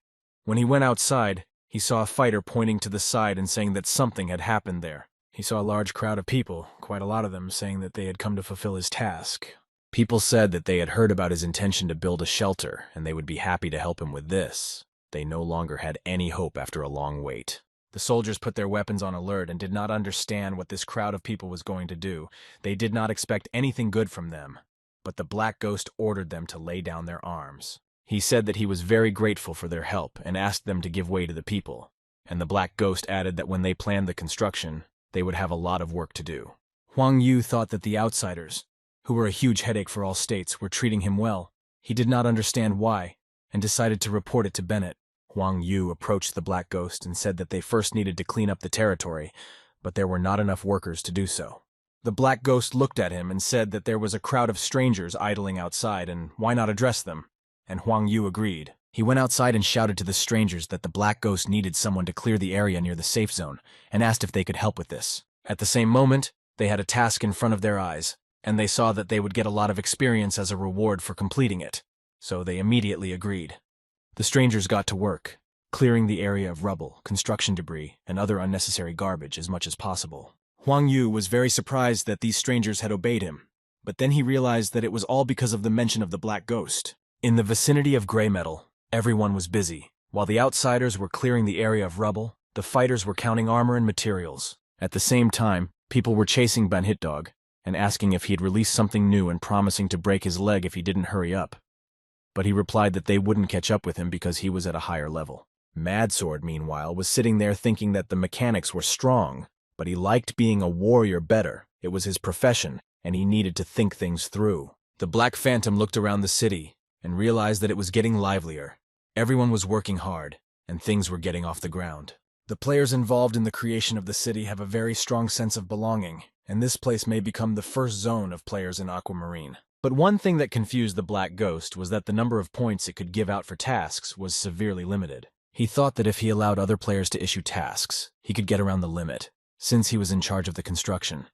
When he went outside, he saw a fighter pointing to the side and saying that something had happened there. He saw a large crowd of people, quite a lot of them saying that they had come to fulfill his task. People said that they had heard about his intention to build a shelter, and they would be happy to help him with this. They no longer had any hope after a long wait. The soldiers put their weapons on alert and did not understand what this crowd of people was going to do. They did not expect anything good from them, but the Black Ghost ordered them to lay down their arms. He said that he was very grateful for their help and asked them to give way to the people, and the Black Ghost added that when they planned the construction, they would have a lot of work to do. Huang Yu thought that the outsiders, who were a huge headache for all states, were treating him well. He did not understand why, and decided to report it to Bennett. Huang Yu approached the Black Ghost and said that they first needed to clean up the territory, but there were not enough workers to do so. The Black Ghost looked at him and said that there was a crowd of strangers idling outside, and why not address them? And Huang Yu agreed. He went outside and shouted to the strangers that the Black Ghost needed someone to clear the area near the safe zone, and asked if they could help with this. At the same moment, they had a task in front of their eyes, and they saw that they would get a lot of experience as a reward for completing it, so they immediately agreed. The strangers got to work, clearing the area of rubble, construction debris, and other unnecessary garbage as much as possible. Huang Yu was very surprised that these strangers had obeyed him, but then he realized that it was all because of the mention of the black ghost. In the vicinity of gray metal, everyone was busy. While the outsiders were clearing the area of rubble, the fighters were counting armor and materials. At the same time, people were chasing Banhitdog and asking if he'd release something new and promising to break his leg if he didn't hurry up. But he replied that they wouldn't catch up with him because he was at a higher level. Mad Sword, meanwhile, was sitting there thinking that the mechanics were strong, but he liked being a warrior better. It was his profession, and he needed to think things through. The Black Phantom looked around the city and realized that it was getting livelier. Everyone was working hard, and things were getting off the ground. The players involved in the creation of the city have a very strong sense of belonging, and this place may become the first zone of players in Aquamarine. But one thing that confused the Black Ghost was that the number of points it could give out for tasks was severely limited. He thought that if he allowed other players to issue tasks, he could get around the limit, since he was in charge of the construction.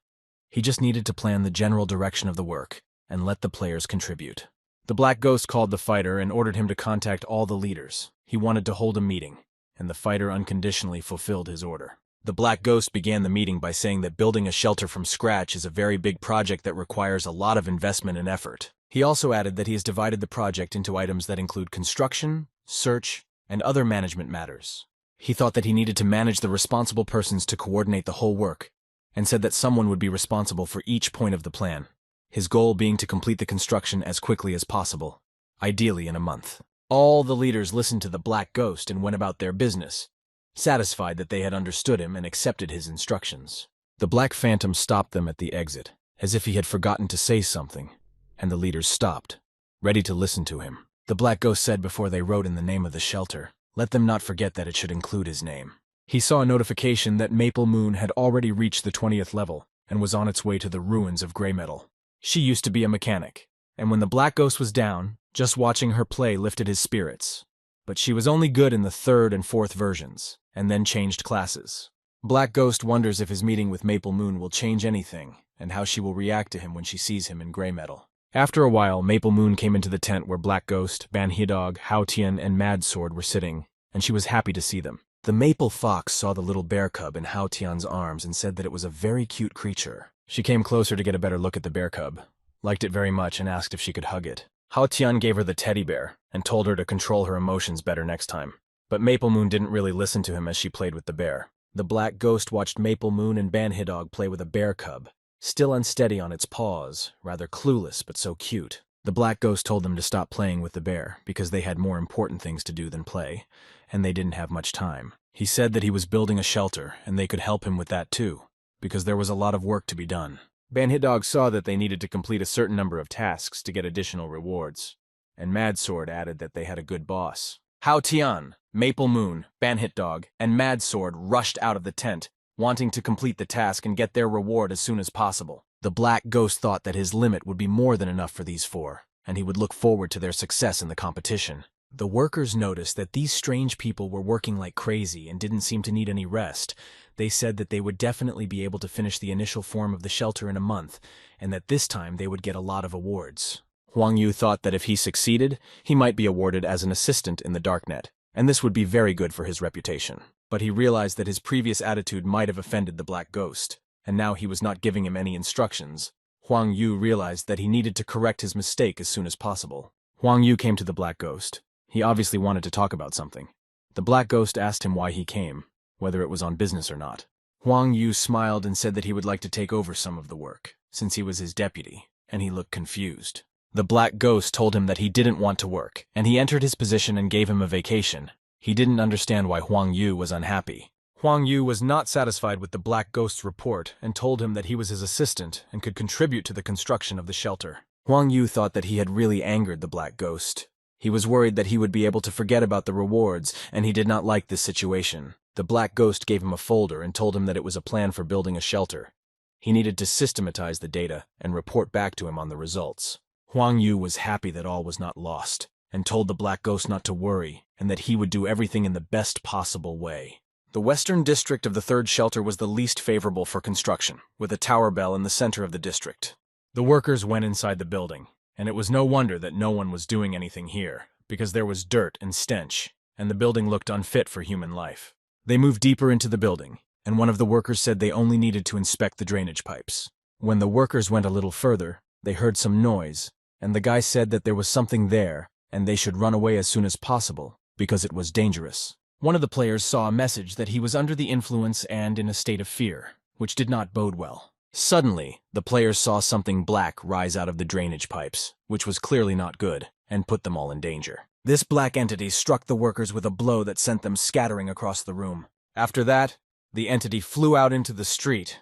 He just needed to plan the general direction of the work and let the players contribute. The Black Ghost called the fighter and ordered him to contact all the leaders. He wanted to hold a meeting, and the fighter unconditionally fulfilled his order. The Black Ghost began the meeting by saying that building a shelter from scratch is a very big project that requires a lot of investment and effort. He also added that he has divided the project into items that include construction, search, and other management matters. He thought that he needed to manage the responsible persons to coordinate the whole work, and said that someone would be responsible for each point of the plan, his goal being to complete the construction as quickly as possible, ideally in a month. All the leaders listened to the Black Ghost and went about their business, satisfied that they had understood him and accepted his instructions. The Black Phantom stopped them at the exit, as if he had forgotten to say something, and the leaders stopped, ready to listen to him. The Black Ghost said before they wrote in the name of the shelter, let them not forget that it should include his name. He saw a notification that Maple Moon had already reached the 20th level and was on its way to the ruins of gray metal. She used to be a mechanic, and when the Black Ghost was down, just watching her play lifted his spirits. But she was only good in the 3rd and 4th versions, and then changed classes. Black Ghost wonders if his meeting with Maple Moon will change anything, and how she will react to him when she sees him in gray metal. After a while, Maple Moon came into the tent where Black Ghost, Banhidog, Haotian, and Mad Sword were sitting, and she was happy to see them. The Maple Fox saw the little bear cub in Haotian's arms and said that it was a very cute creature. She came closer to get a better look at the bear cub, liked it very much, and asked if she could hug it. Haotian gave her the teddy bear and told her to control her emotions better next time. But Maple Moon didn't really listen to him as she played with the bear. The Black Ghost watched Maple Moon and Banhidog play with a bear cub, still unsteady on its paws, rather clueless but so cute. The Black Ghost told them to stop playing with the bear because they had more important things to do than play, and they didn't have much time. He said that he was building a shelter and they could help him with that too, because there was a lot of work to be done. Banhidog saw that they needed to complete a certain number of tasks to get additional rewards, and Mad Sword added that they had a good boss. Haotian, Maple Moon, Banhitdog, and Mad Sword rushed out of the tent, wanting to complete the task and get their reward as soon as possible. The Black Ghost thought that his limit would be more than enough for these four, and he would look forward to their success in the competition. The workers noticed that these strange people were working like crazy and didn't seem to need any rest. They said that they would definitely be able to finish the initial form of the shelter in a month, and that this time they would get a lot of awards. Huang Yu thought that if he succeeded, he might be awarded as an assistant in the Darknet, and this would be very good for his reputation. But he realized that his previous attitude might have offended the Black Ghost, and now he was not giving him any instructions. Huang Yu realized that he needed to correct his mistake as soon as possible. Huang Yu came to the Black Ghost. He obviously wanted to talk about something. The Black Ghost asked him why he came, whether it was on business or not. Huang Yu smiled and said that he would like to take over some of the work, since he was his deputy, and he looked confused. The Black Ghost told him that he didn't want to work, and he entered his position and gave him a vacation. He didn't understand why Huang Yu was unhappy. Huang Yu was not satisfied with the Black Ghost's report and told him that he was his assistant and could contribute to the construction of the shelter. Huang Yu thought that he had really angered the Black Ghost. He was worried that he would be able to forget about the rewards, and he did not like this situation. The Black Ghost gave him a folder and told him that it was a plan for building a shelter. He needed to systematize the data and report back to him on the results. Huang Yu was happy that all was not lost, and told the Black Ghost not to worry, and that he would do everything in the best possible way. The western district of the third shelter was the least favorable for construction, with a tower bell in the center of the district. The workers went inside the building, and it was no wonder that no one was doing anything here, because there was dirt and stench, and the building looked unfit for human life. They moved deeper into the building, and one of the workers said they only needed to inspect the drainage pipes. When the workers went a little further, they heard some noise, and the guy said that there was something there, and they should run away as soon as possible, because it was dangerous. One of the players saw a message that he was under the influence and in a state of fear, which did not bode well. Suddenly, the players saw something black rise out of the drainage pipes, which was clearly not good, and put them all in danger. This black entity struck the workers with a blow that sent them scattering across the room. After that, the entity flew out into the street.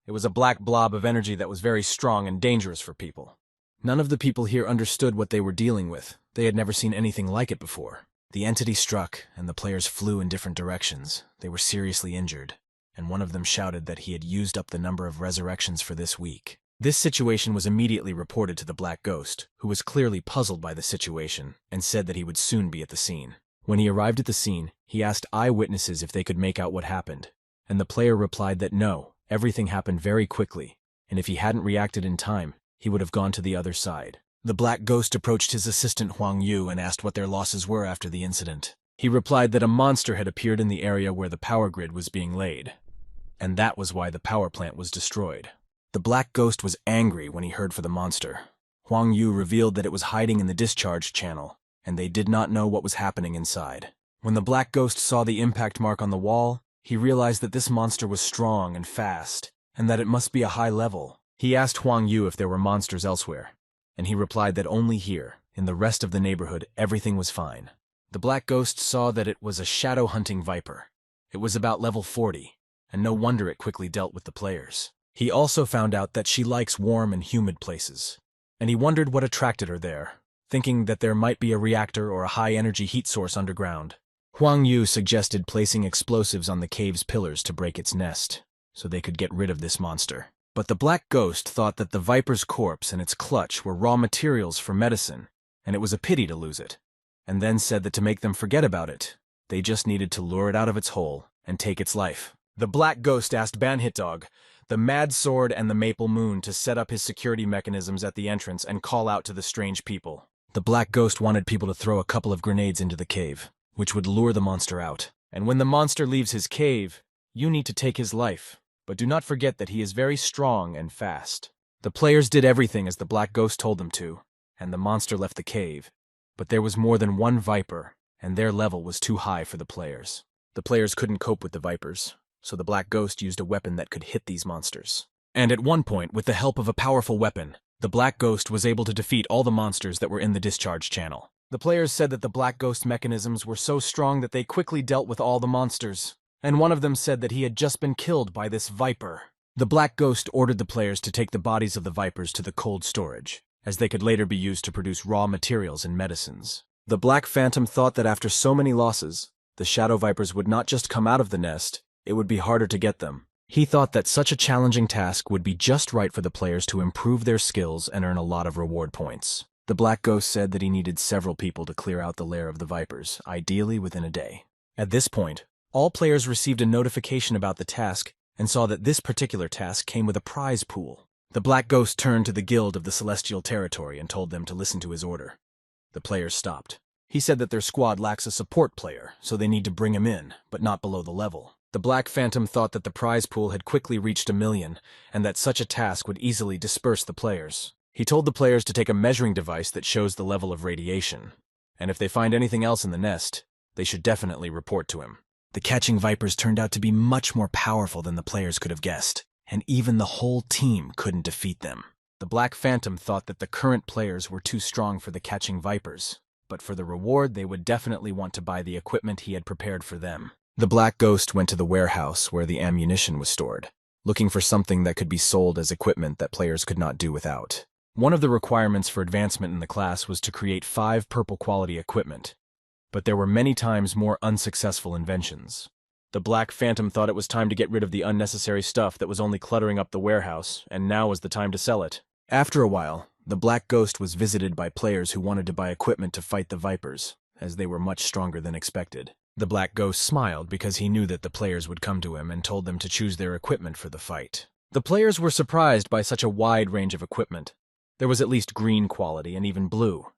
It was a black blob of energy that was very strong and dangerous for people. None of the people here understood what they were dealing with. They had never seen anything like it before. The entity struck, and the players flew in different directions. They were seriously injured, and one of them shouted that he had used up the number of resurrections for this week. This situation was immediately reported to the Black Ghost, who was clearly puzzled by the situation and said that he would soon be at the scene. When he arrived at the scene, he asked eyewitnesses if they could make out what happened, and the player replied that no, everything happened very quickly, and if he hadn't reacted in time, he would have gone to the other side. The Black Ghost approached his assistant Huang Yu and asked what their losses were after the incident. He replied that a monster had appeared in the area where the power grid was being laid, and that was why the power plant was destroyed. The Black Ghost was angry when he heard for the monster. Huang Yu revealed that it was hiding in the discharge channel, and they did not know what was happening inside. When the Black Ghost saw the impact mark on the wall, he realized that this monster was strong and fast, and that it must be a high level. He asked Huang Yu if there were monsters elsewhere, and he replied that only here, in the rest of the neighborhood, everything was fine. The Black Ghost saw that it was a shadow-hunting viper. It was about level 40, and no wonder it quickly dealt with the players. He also found out that she likes warm and humid places, and he wondered what attracted her there, thinking that there might be a reactor or a high-energy heat source underground. Huang Yu suggested placing explosives on the cave's pillars to break its nest, so they could get rid of this monster. But the Black Ghost thought that the viper's corpse and its clutch were raw materials for medicine, and it was a pity to lose it, and then said that to make them forget about it, they just needed to lure it out of its hole and take its life. The Black Ghost asked Banhitdog, the Mad Sword, and the Maple Moon to set up his security mechanisms at the entrance and call out to the strange people. The Black Ghost wanted people to throw a couple of grenades into the cave, which would lure the monster out. And when the monster leaves his cave, you need to take his life. But do not forget that he is very strong and fast. The players did everything as the Black Ghost told them to, and the monster left the cave. But there was more than one viper, and their level was too high for the players. The players couldn't cope with the vipers, so the Black Ghost used a weapon that could hit these monsters. And at one point, with the help of a powerful weapon, the Black Ghost was able to defeat all the monsters that were in the discharge channel. The players said that the Black Ghost mechanisms were so strong that they quickly dealt with all the monsters, and one of them said that he had just been killed by this viper. The Black Ghost ordered the players to take the bodies of the vipers to the cold storage, as they could later be used to produce raw materials and medicines. The Black Phantom thought that after so many losses, the shadow vipers would not just come out of the nest, it would be harder to get them. He thought that such a challenging task would be just right for the players to improve their skills and earn a lot of reward points. The Black Ghost said that he needed several people to clear out the lair of the vipers, ideally within a day. At this point, all players received a notification about the task and saw that this particular task came with a prize pool. The Black Ghost turned to the Guild of the Celestial Territory and told them to listen to his order. The players stopped. He said that their squad lacks a support player, so they need to bring him in, but not below the level. The Black Phantom thought that the prize pool had quickly reached 1 million, and that such a task would easily disperse the players. He told the players to take a measuring device that shows the level of radiation, and if they find anything else in the nest, they should definitely report to him. The catching vipers turned out to be much more powerful than the players could have guessed, and even the whole team couldn't defeat them. The Black Phantom thought that the current players were too strong for the catching vipers, but for the reward they would definitely want to buy the equipment he had prepared for them. The Black Ghost went to the warehouse where the ammunition was stored, looking for something that could be sold as equipment that players could not do without. One of the requirements for advancement in the class was to create 5 purple quality equipment, but there were many times more unsuccessful inventions. The Black Phantom thought it was time to get rid of the unnecessary stuff that was only cluttering up the warehouse, and now was the time to sell it. After a while, the Black Ghost was visited by players who wanted to buy equipment to fight the vipers, as they were much stronger than expected. The Black Ghost smiled because he knew that the players would come to him and told them to choose their equipment for the fight. The players were surprised by such a wide range of equipment. There was at least green quality and even blue.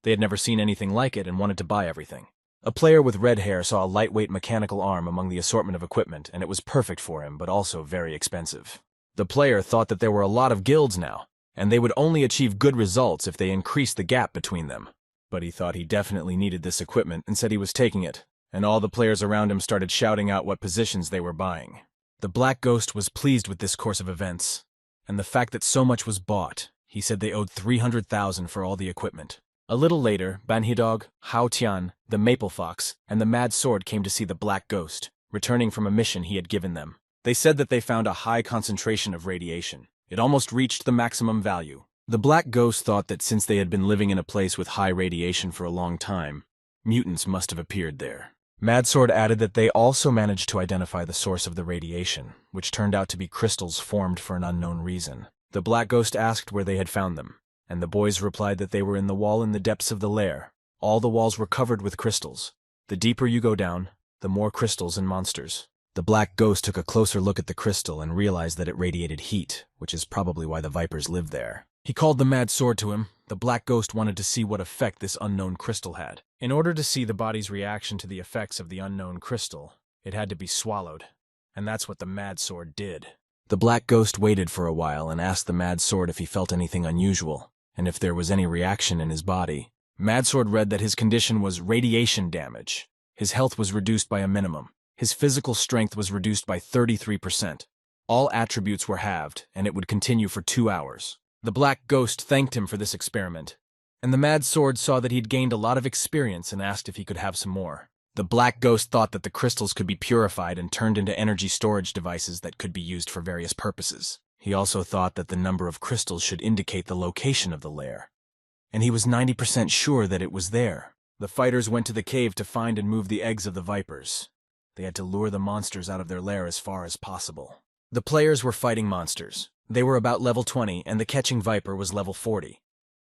They had never seen anything like it and wanted to buy everything. A player with red hair saw a lightweight mechanical arm among the assortment of equipment, and it was perfect for him, but also very expensive. The player thought that there were a lot of guilds now, and they would only achieve good results if they increased the gap between them. But he thought he definitely needed this equipment and said he was taking it, and all the players around him started shouting out what positions they were buying. The Black Ghost was pleased with this course of events, and the fact that so much was bought. He said they owed 300,000 for all the equipment. A little later, Banhidog, Hao Tian, the Maple Fox, and the Mad Sword came to see the Black Ghost, returning from a mission he had given them. They said that they found a high concentration of radiation. It almost reached the maximum value. The Black Ghost thought that since they had been living in a place with high radiation for a long time, mutants must have appeared there. Mad Sword added that they also managed to identify the source of the radiation, which turned out to be crystals formed for an unknown reason. The Black Ghost asked where they had found them, and the boys replied that they were in the wall in the depths of the lair. All the walls were covered with crystals. The deeper you go down, the more crystals and monsters. The Black Ghost took a closer look at the crystal and realized that it radiated heat, which is probably why the vipers live there. He called the Mad Sword to him. The Black Ghost wanted to see what effect this unknown crystal had. In order to see the body's reaction to the effects of the unknown crystal, it had to be swallowed, and that's what the Mad Sword did. The Black Ghost waited for a while and asked the Mad Sword if he felt anything unusual, and if there was any reaction in his body. Mad Sword read that his condition was radiation damage. His health was reduced by a minimum. His physical strength was reduced by 33%. All attributes were halved, and it would continue for 2 hours. The Black Ghost thanked him for this experiment, and the Mad Sword saw that he'd gained a lot of experience and asked if he could have some more. The Black Ghost thought that the crystals could be purified and turned into energy storage devices that could be used for various purposes. He also thought that the number of crystals should indicate the location of the lair, and he was 90% sure that it was there. The fighters went to the cave to find and move the eggs of the vipers. They had to lure the monsters out of their lair as far as possible. The players were fighting monsters. They were about level 20, and the catching viper was level 40.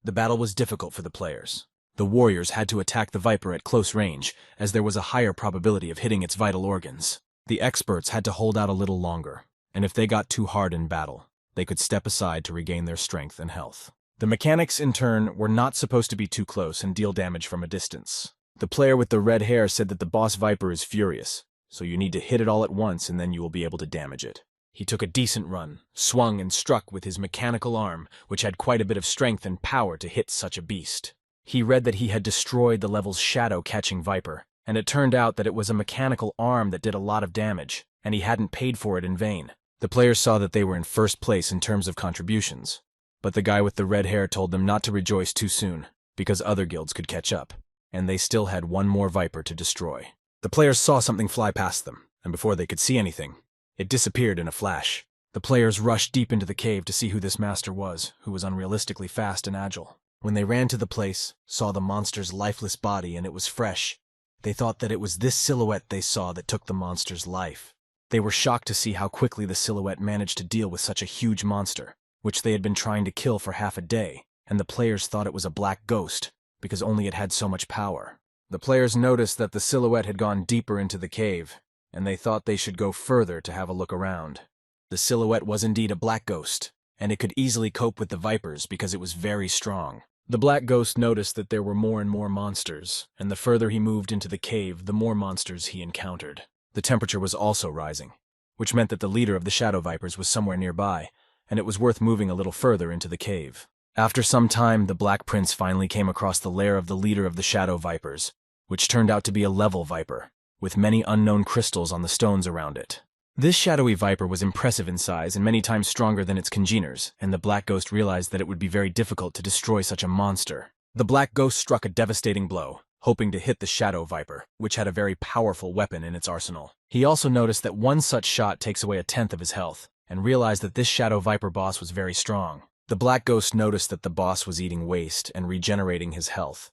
The battle was difficult for the players. The warriors had to attack the viper at close range, as there was a higher probability of hitting its vital organs. The experts had to hold out a little longer, and if they got too hard in battle, they could step aside to regain their strength and health. The mechanics, in turn, were not supposed to be too close and deal damage from a distance. The player with the red hair said that the boss viper is furious, so you need to hit it all at once and then you will be able to damage it. He took a decent run, swung and struck with his mechanical arm, which had quite a bit of strength and power to hit such a beast. He read that he had destroyed the level's shadow-catching viper, and it turned out that it was a mechanical arm that did a lot of damage, and he hadn't paid for it in vain. The players saw that they were in first place in terms of contributions, but the guy with the red hair told them not to rejoice too soon, because other guilds could catch up, and they still had one more viper to destroy. The players saw something fly past them, and before they could see anything, it disappeared in a flash. The players rushed deep into the cave to see who this master was, who was unrealistically fast and agile. When they ran to the place, saw the monster's lifeless body and it was fresh, they thought that it was this silhouette they saw that took the monster's life. They were shocked to see how quickly the silhouette managed to deal with such a huge monster, which they had been trying to kill for half a day, and the players thought it was a black ghost, because only it had so much power. The players noticed that the silhouette had gone deeper into the cave, and they thought they should go further to have a look around. The silhouette was indeed a black ghost, and it could easily cope with the vipers because it was very strong. The Black Ghost noticed that there were more and more monsters, and the further he moved into the cave, the more monsters he encountered. The temperature was also rising, which meant that the leader of the Shadow Vipers was somewhere nearby, and it was worth moving a little further into the cave. After some time, the Black Prince finally came across the lair of the leader of the Shadow Vipers, which turned out to be a level viper, with many unknown crystals on the stones around it. This shadowy viper was impressive in size and many times stronger than its congeners, and the Black Ghost realized that it would be very difficult to destroy such a monster. The Black Ghost struck a devastating blow, hoping to hit the Shadow Viper, which had a very powerful weapon in its arsenal. He also noticed that one such shot takes away 1/10 of his health, and realized that this Shadow Viper boss was very strong. The Black Ghost noticed that the boss was eating waste and regenerating his health.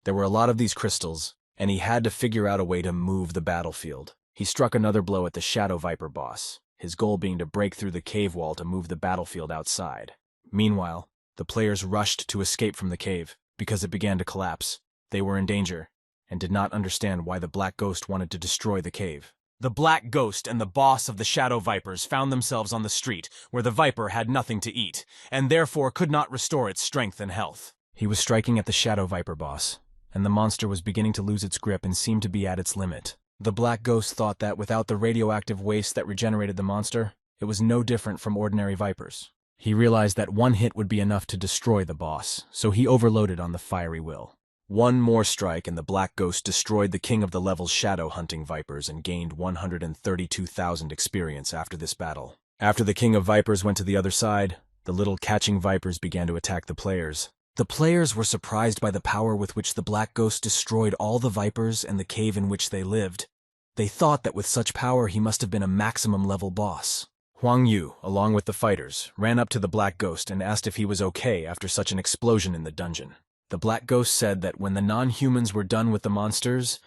There were a lot of these crystals, and he had to figure out a way to move the battlefield. He struck another blow at the Shadow Viper boss, his goal being to break through the cave wall to move the battlefield outside. Meanwhile, the players rushed to escape from the cave, because it began to collapse. They were in danger, and did not understand why the Black Ghost wanted to destroy the cave. The Black Ghost and the boss of the Shadow Vipers found themselves on the street, where the Viper had nothing to eat, and therefore could not restore its strength and health. He was striking at the Shadow Viper boss, and the monster was beginning to lose its grip and seemed to be at its limit. The black ghost thought that without the radioactive waste that regenerated the monster, it was no different from ordinary vipers. He realized that one hit would be enough to destroy the boss, so he overloaded on the fiery will. One more strike and the black ghost destroyed the king of the level's shadow hunting vipers and gained 132,000 experience after this battle. After the king of vipers went to the other side, the little catching vipers began to attack the players. The players were surprised by the power with which the black ghost destroyed all the vipers and the cave in which they lived. They thought that with such power he must have been a maximum level boss. Huang Yu, along with the fighters, ran up to the black ghost and asked if he was okay after such an explosion in the dungeon. The black ghost said that when the non-humans were done with the monsters,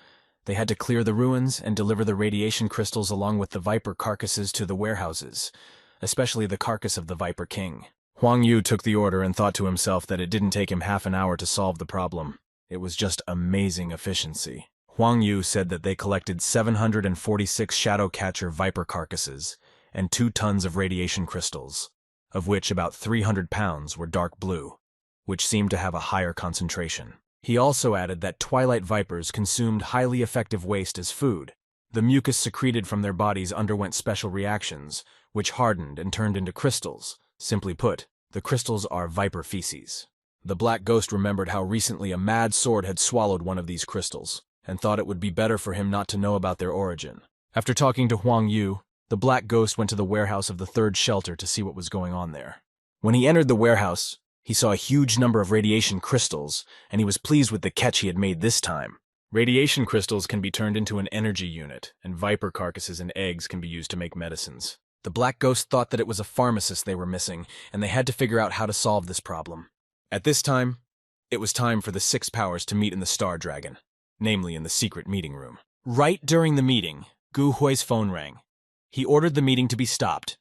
they had to clear the ruins and deliver the radiation crystals along with the viper carcasses to the warehouses, especially the carcass of the Viper King. Huang Yu took the order and thought to himself that it didn't take him half an hour to solve the problem. It was just amazing efficiency. Huang Yu said that they collected 746 Shadowcatcher Viper carcasses and 2 tons of radiation crystals, of which about 300 pounds were dark blue, which seemed to have a higher concentration. He also added that Twilight Vipers consumed highly effective waste as food. The mucus secreted from their bodies underwent special reactions, which hardened and turned into crystals. Simply put, the crystals are viper feces. The black ghost remembered how recently a mad sword had swallowed one of these crystals, and thought it would be better for him not to know about their origin. After talking to Huang Yu, the black ghost went to the warehouse of the third shelter to see what was going on there. When he entered the warehouse, he saw a huge number of radiation crystals, and he was pleased with the catch he had made this time. Radiation crystals can be turned into an energy unit, and viper carcasses and eggs can be used to make medicines. The black ghost thought that it was a pharmacist they were missing, and they had to figure out how to solve this problem. At this time, it was time for the 6 powers to meet in the Star Dragon, namely in the secret meeting room. Right during the meeting, Gu Hui's phone rang. He ordered the meeting to be stopped,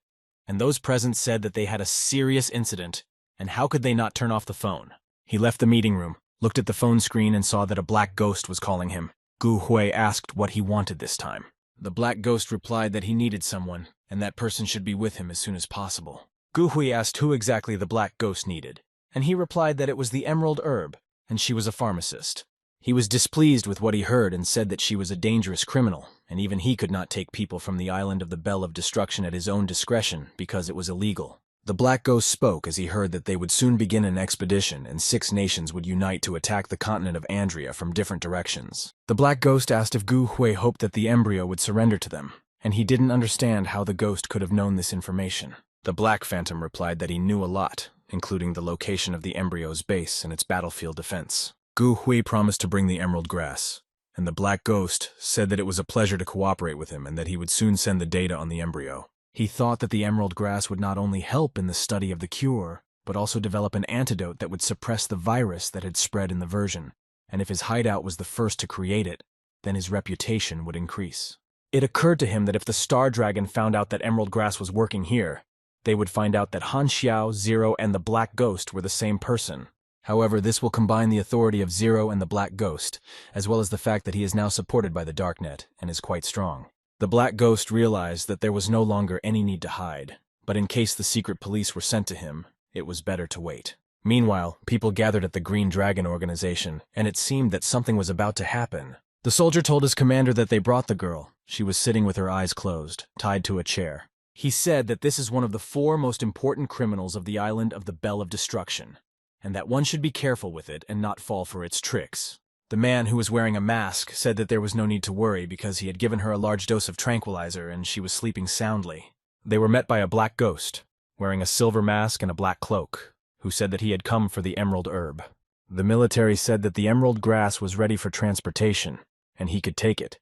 and those present said that they had a serious incident, and how could they not turn off the phone? He left the meeting room, looked at the phone screen and saw that a black ghost was calling him. Gu Hui asked what he wanted this time. The black ghost replied that he needed someone, and that person should be with him as soon as possible. Gu Hui asked who exactly the black ghost needed, and he replied that it was the Emerald Herb, and she was a pharmacist. He was displeased with what he heard and said that she was a dangerous criminal, and even he could not take people from the island of the Bell of Destruction at his own discretion because it was illegal. The black ghost spoke as he heard that they would soon begin an expedition and 6 nations would unite to attack the continent of Andria from different directions. The black ghost asked if Gu Hui hoped that the embryo would surrender to them, and he didn't understand how the ghost could have known this information. The black phantom replied that he knew a lot, including the location of the embryo's base and its battlefield defense. Gu Hui promised to bring the emerald grass, and the black ghost said that it was a pleasure to cooperate with him and that he would soon send the data on the embryo. He thought that the emerald grass would not only help in the study of the cure, but also develop an antidote that would suppress the virus that had spread in the version, and if his hideout was the first to create it, then his reputation would increase. It occurred to him that if the Star Dragon found out that emerald grass was working here, they would find out that Han Xiao, Zero, and the Black Ghost were the same person. However, this will combine the authority of Zero and the Black Ghost, as well as the fact that he is now supported by the Darknet and is quite strong. The Black Ghost realized that there was no longer any need to hide, but in case the secret police were sent to him, it was better to wait. Meanwhile, people gathered at the Green Dragon organization, and it seemed that something was about to happen. The soldier told his commander that they brought the girl. She was sitting with her eyes closed, tied to a chair. He said that this is one of the 4 most important criminals of the island of the Bell of Destruction, and that one should be careful with it and not fall for its tricks. The man, who was wearing a mask, said that there was no need to worry because he had given her a large dose of tranquilizer and she was sleeping soundly. They were met by a black ghost, wearing a silver mask and a black cloak, who said that he had come for the emerald herb. The military said that the emerald grass was ready for transportation, and he could take it.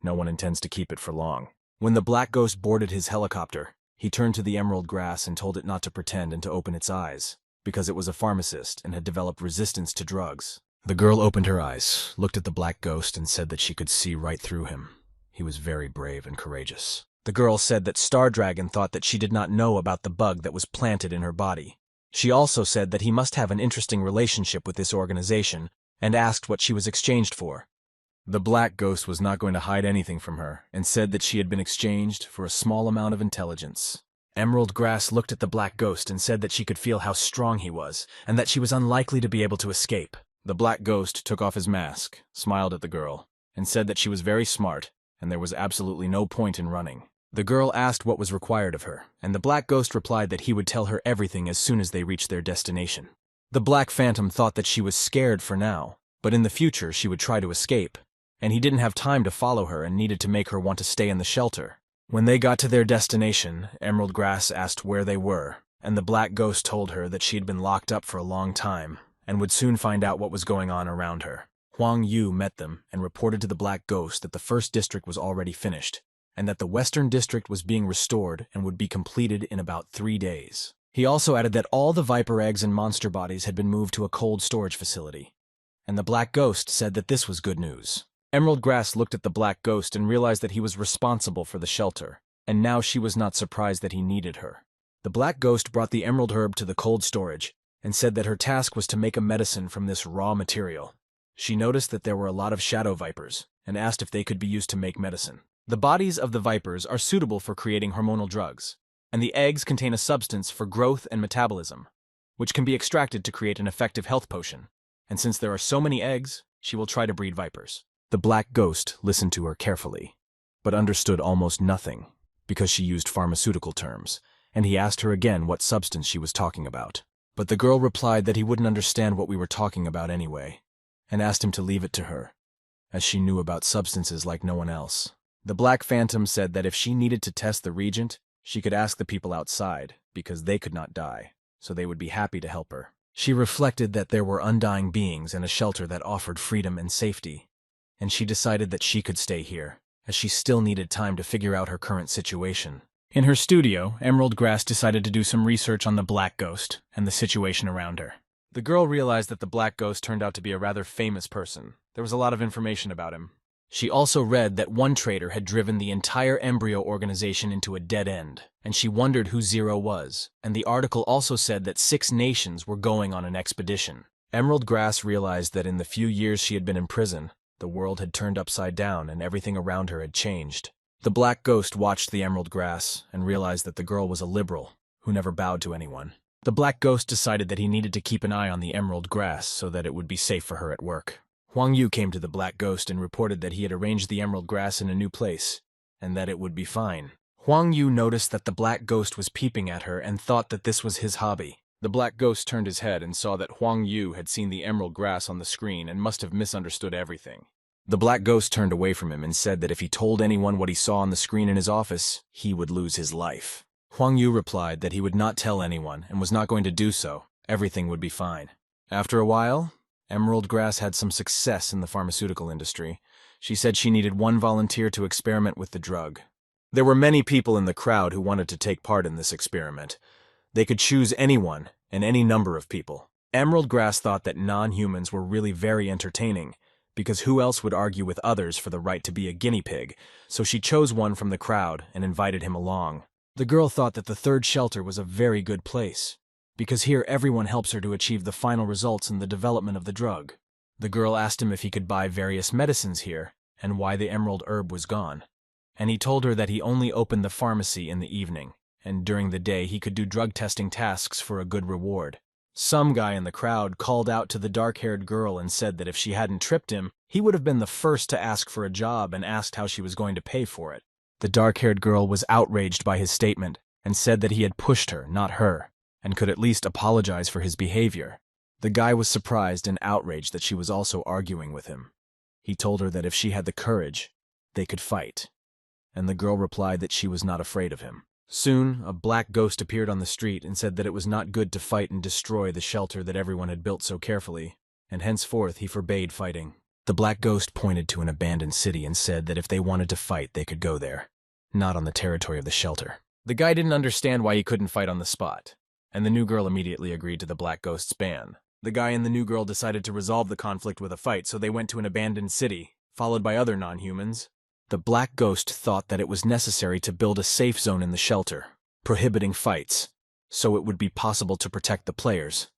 No one intends to keep it for long. When the black ghost boarded his helicopter, he turned to the emerald grass and told it not to pretend and to open its eyes, because it was a pharmacist and had developed resistance to drugs. The girl opened her eyes, looked at the black ghost, and said that she could see right through him. He was very brave and courageous. The girl said that Star Dragon thought that she did not know about the bug that was planted in her body. She also said that he must have an interesting relationship with this organization, and asked what she was exchanged for. The black ghost was not going to hide anything from her, and said that she had been exchanged for a small amount of intelligence. Emerald Grass looked at the black ghost and said that she could feel how strong he was, and that she was unlikely to be able to escape. The black ghost took off his mask, smiled at the girl, and said that she was very smart, and there was absolutely no point in running. The girl asked what was required of her, and the black ghost replied that he would tell her everything as soon as they reached their destination. The black phantom thought that she was scared for now, but in the future she would try to escape, and he didn't have time to follow her and needed to make her want to stay in the shelter. When they got to their destination, Emerald Grass asked where they were, and the black ghost told her that she had been locked up for a long time, and would soon find out what was going on around her. Huang Yu met them and reported to the black ghost that the first district was already finished, and that the western district was being restored and would be completed in about 3 days. He also added that all the viper eggs and monster bodies had been moved to a cold storage facility, and the black ghost said that this was good news. Emerald Grass looked at the black ghost and realized that he was responsible for the shelter, and now she was not surprised that he needed her. The black ghost brought the emerald herb to the cold storage and said that her task was to make a medicine from this raw material. She noticed that there were a lot of shadow vipers and asked if they could be used to make medicine. The bodies of the vipers are suitable for creating hormonal drugs, and the eggs contain a substance for growth and metabolism, which can be extracted to create an effective health potion. And since there are so many eggs, she will try to breed vipers. The black ghost listened to her carefully, but understood almost nothing because she used pharmaceutical terms, and he asked her again what substance she was talking about. But the girl replied that he wouldn't understand what we were talking about anyway, and asked him to leave it to her, as she knew about substances like no one else. The Black Phantom said that if she needed to test the regent, she could ask the people outside, because they could not die, so they would be happy to help her. She reflected that there were undying beings in a shelter that offered freedom and safety, and she decided that she could stay here, as she still needed time to figure out her current situation. In her studio, Emerald Grass decided to do some research on the Black Ghost and the situation around her. The girl realized that the Black Ghost turned out to be a rather famous person. There was a lot of information about him. She also read that one traitor had driven the entire embryo organization into a dead end, and she wondered who Zero was, and the article also said that 6 nations were going on an expedition. Emerald Grass realized that in the few years she had been in prison, the world had turned upside down and everything around her had changed. The Black Ghost watched the Emerald Grass and realized that the girl was a liberal who never bowed to anyone. The Black Ghost decided that he needed to keep an eye on the Emerald Grass so that it would be safe for her at work. Huang Yu came to the Black Ghost and reported that he had arranged the Emerald Grass in a new place, and that it would be fine. Huang Yu noticed that the Black Ghost was peeping at her and thought that this was his hobby. The Black Ghost turned his head and saw that Huang Yu had seen the Emerald Grass on the screen and must have misunderstood everything. The Black Ghost turned away from him and said that if he told anyone what he saw on the screen in his office, he would lose his life. Huang Yu replied that he would not tell anyone and was not going to do so. Everything would be fine. After a while, Emerald Grass had some success in the pharmaceutical industry. She said she needed 1 volunteer to experiment with the drug. There were many people in the crowd who wanted to take part in this experiment. They could choose anyone and any number of people. Emerald Grass thought that non-humans were really very entertaining, because who else would argue with others for the right to be a guinea pig, so she chose one from the crowd and invited him along. The girl thought that the 3rd shelter was a very good place, because here everyone helps her to achieve the final results in the development of the drug. The girl asked him if he could buy various medicines here, and why the emerald herb was gone. And he told her that he only opened the pharmacy in the evening, and during the day he could do drug testing tasks for a good reward. Some guy in the crowd called out to the dark-haired girl and said that if she hadn't tripped him, he would have been the first to ask for a job and asked how she was going to pay for it. The dark-haired girl was outraged by his statement and said that he had pushed her, not her, and could at least apologize for his behavior. The guy was surprised and outraged that she was also arguing with him. He told her that if she had the courage, they could fight, and the girl replied that she was not afraid of him. Soon, a black ghost appeared on the street and said that it was not good to fight and destroy the shelter that everyone had built so carefully, and henceforth he forbade fighting. The black ghost pointed to an abandoned city and said that if they wanted to fight, they could go there, not on the territory of the shelter. The guy didn't understand why he couldn't fight on the spot, and the new girl immediately agreed to the black ghost's ban. The guy and the new girl decided to resolve the conflict with a fight, so they went to an abandoned city, followed by other non-humans. The Black Ghost thought that it was necessary to build a safe zone in the shelter, prohibiting fights, so it would be possible to protect the players.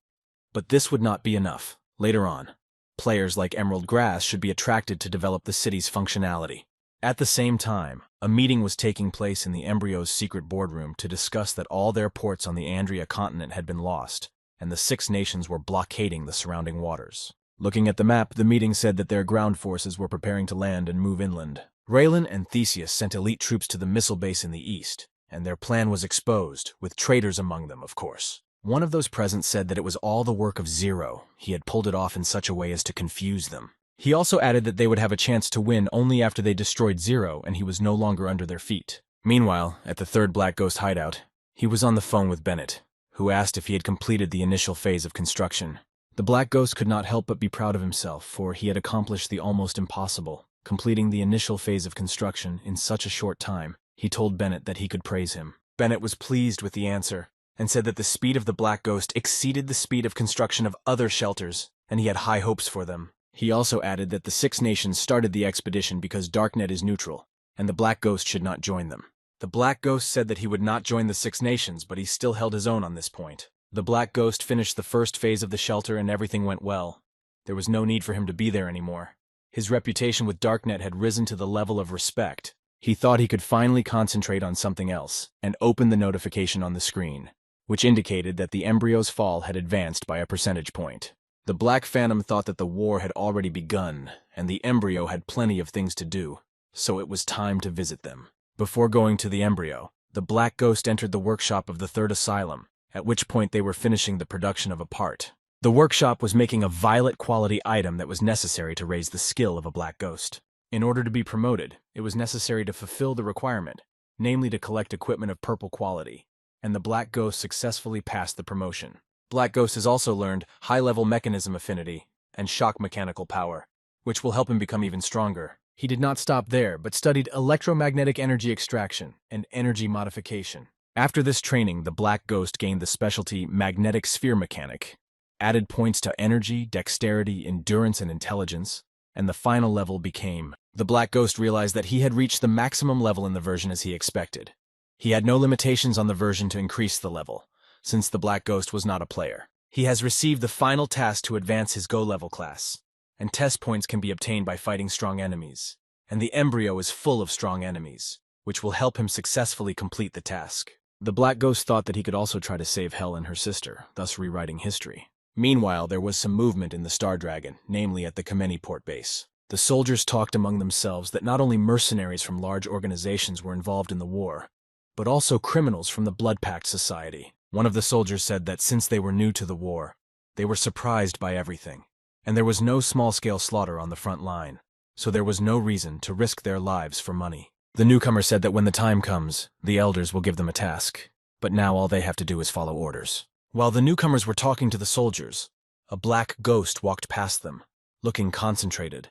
But this would not be enough. Later on, players like Emerald Grass should be attracted to develop the city's functionality. At the same time, a meeting was taking place in the Embryo's secret boardroom to discuss that all their ports on the Andrea continent had been lost, and the 6 nations were blockading the surrounding waters. Looking at the map, the meeting said that their ground forces were preparing to land and move inland. Raylan and Theseus sent elite troops to the missile base in the east, and their plan was exposed, with traitors among them, of course. One of those present said that it was all the work of Zero. He had pulled it off in such a way as to confuse them. He also added that they would have a chance to win only after they destroyed Zero and he was no longer under their feet. Meanwhile, at the third Black Ghost hideout, he was on the phone with Bennett, who asked if he had completed the initial phase of construction. The Black Ghost could not help but be proud of himself, for he had accomplished the almost impossible, completing the initial phase of construction in such a short time. He told Bennett that he could praise him. Bennett was pleased with the answer, and said that the speed of the Black Ghost exceeded the speed of construction of other shelters, and he had high hopes for them. He also added that the Six Nations started the expedition because Darknet is neutral, and the Black Ghost should not join them. The Black Ghost said that he would not join the Six Nations, but he still held his own on this point. The Black Ghost finished the first phase of the shelter and everything went well. There was no need for him to be there anymore. His reputation with Darknet had risen to the level of respect. He thought he could finally concentrate on something else, and opened the notification on the screen, which indicated that the embryo's fall had advanced by a percentage point. The Black Phantom thought that the war had already begun, and the embryo had plenty of things to do, so it was time to visit them. Before going to the embryo, the Black Ghost entered the workshop of the Third Asylum, at which point they were finishing the production of a part. The workshop was making a violet-quality item that was necessary to raise the skill of a Black Ghost. In order to be promoted, it was necessary to fulfill the requirement, namely to collect equipment of purple quality, and the Black Ghost successfully passed the promotion. Black Ghost has also learned high-level mechanism affinity and shock mechanical power, which will help him become even stronger. He did not stop there, but studied electromagnetic energy extraction and energy modification. After this training, the Black Ghost gained the specialty Magnetic Sphere Mechanic, added points to energy, dexterity, endurance, and intelligence, and the final level became. The Black Ghost realized that he had reached the maximum level in the version as he expected. He had no limitations on the version to increase the level, since the Black Ghost was not a player. He has received the final task to advance his Go level class, and test points can be obtained by fighting strong enemies, and the embryo is full of strong enemies, which will help him successfully complete the task. The Black Ghost thought that he could also try to save Hel and her sister, thus rewriting history. Meanwhile, there was some movement in the Star Dragon, namely at the Kameni port base. The soldiers talked among themselves that not only mercenaries from large organizations were involved in the war, but also criminals from the Blood Pact Society. One of the soldiers said that since they were new to the war, they were surprised by everything, and there was no small-scale slaughter on the front line, so there was no reason to risk their lives for money. The newcomer said that when the time comes, the elders will give them a task, but now all they have to do is follow orders. While the newcomers were talking to the soldiers, a Black Ghost walked past them, looking concentrated,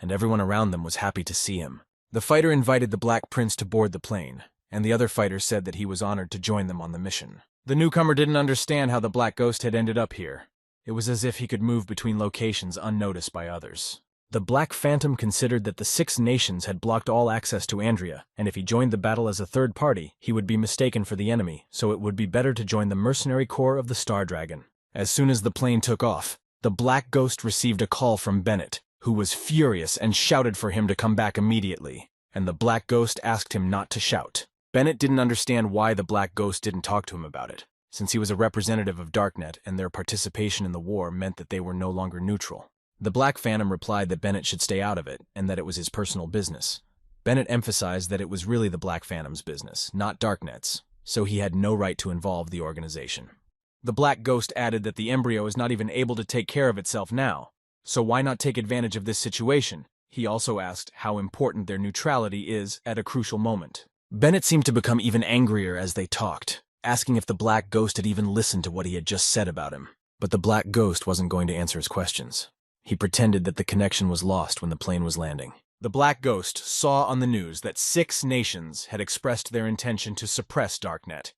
and everyone around them was happy to see him. The fighter invited the Black Prince to board the plane, and the other fighter said that he was honored to join them on the mission. The newcomer didn't understand how the Black Ghost had ended up here. It was as if he could move between locations unnoticed by others. The Black Phantom considered that the Six Nations had blocked all access to Andrea, and if he joined the battle as a third party, he would be mistaken for the enemy, so it would be better to join the mercenary corps of the Star Dragon. As soon as the plane took off, the Black Ghost received a call from Bennett, who was furious and shouted for him to come back immediately, and the Black Ghost asked him not to shout. Bennett didn't understand why the Black Ghost didn't talk to him about it, since he was a representative of Darknet and their participation in the war meant that they were no longer neutral. The Black Phantom replied that Bennett should stay out of it and that it was his personal business. Bennett emphasized that it was really the Black Phantom's business, not Darknet's, so he had no right to involve the organization. The Black Ghost added that the embryo is not even able to take care of itself now, so why not take advantage of this situation? He also asked how important their neutrality is at a crucial moment. Bennett seemed to become even angrier as they talked, asking if the Black Ghost had even listened to what he had just said about him. But the Black Ghost wasn't going to answer his questions. He pretended that the connection was lost when the plane was landing. The Black Ghost saw on the news that 6 nations had expressed their intention to suppress Darknet,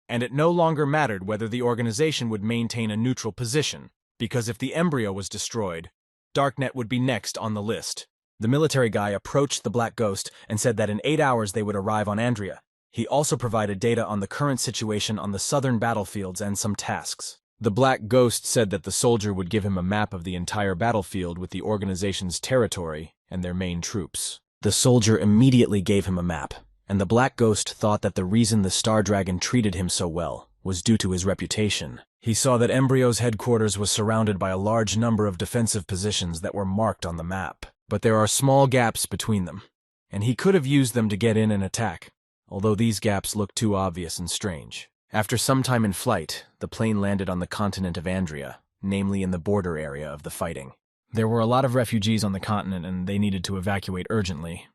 and it no longer mattered whether the organization would maintain a neutral position, because if the embryo was destroyed, Darknet would be next on the list. The military guy approached the Black Ghost and said that in 8 hours they would arrive on Andrea. He also provided data on the current situation on the southern battlefields and some tasks. The Black Ghost said that the soldier would give him a map of the entire battlefield with the organization's territory and their main troops. The soldier immediately gave him a map, and the Black Ghost thought that the reason the Star Dragon treated him so well was due to his reputation. He saw that Embryo's headquarters was surrounded by a large number of defensive positions that were marked on the map, but there are small gaps between them, and he could have used them to get in and attack, although these gaps looked too obvious and strange. After some time in flight, the plane landed on the continent of Andrea, namely in the border area of the fighting. There were a lot of refugees on the continent and they needed to evacuate urgently.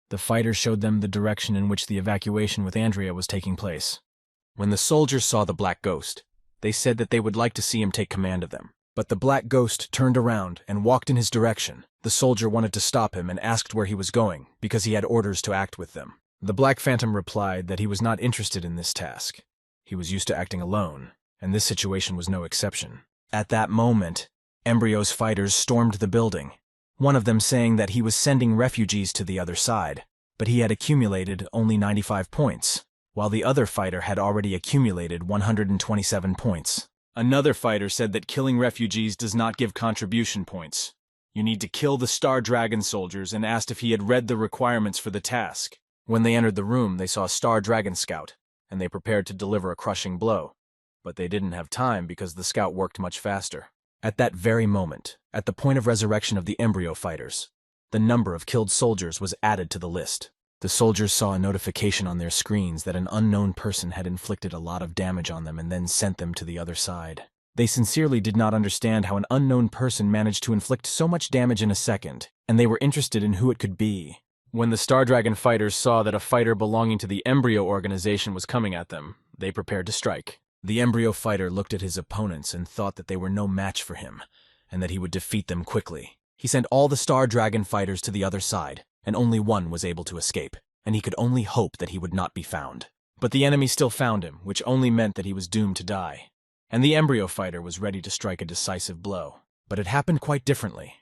The fighters showed them the direction in which the evacuation with Andrea was taking place. When the soldiers saw the Black Ghost, they said that they would like to see him take command of them. But the Black Ghost turned around and walked in his direction. The soldier wanted to stop him and asked where he was going, because he had orders to act with them. The Black Phantom replied that he was not interested in this task. He was used to acting alone, and this situation was no exception. At that moment, Embryo's fighters stormed the building, one of them saying that he was sending refugees to the other side, but he had accumulated only 95 points, while the other fighter had already accumulated 127 points. Another fighter said that killing refugees does not give contribution points. You need to kill the Star Dragon soldiers, and asked if he had read the requirements for the task. When they entered the room, they saw a Star Dragon scout, and they prepared to deliver a crushing blow. But they didn't have time because the scout worked much faster. At that very moment, at the point of resurrection of the Embryo fighters, the number of killed soldiers was added to the list. The soldiers saw a notification on their screens that an unknown person had inflicted a lot of damage on them and then sent them to the other side. They sincerely did not understand how an unknown person managed to inflict so much damage in a second, and they were interested in who it could be. When the Star Dragon fighters saw that a fighter belonging to the Embryo organization was coming at them, they prepared to strike. The Embryo fighter looked at his opponents and thought that they were no match for him, and that he would defeat them quickly. He sent all the Star Dragon fighters to the other side, and only one was able to escape, and he could only hope that he would not be found. But the enemy still found him, which only meant that he was doomed to die. And the Embryo fighter was ready to strike a decisive blow. But it happened quite differently.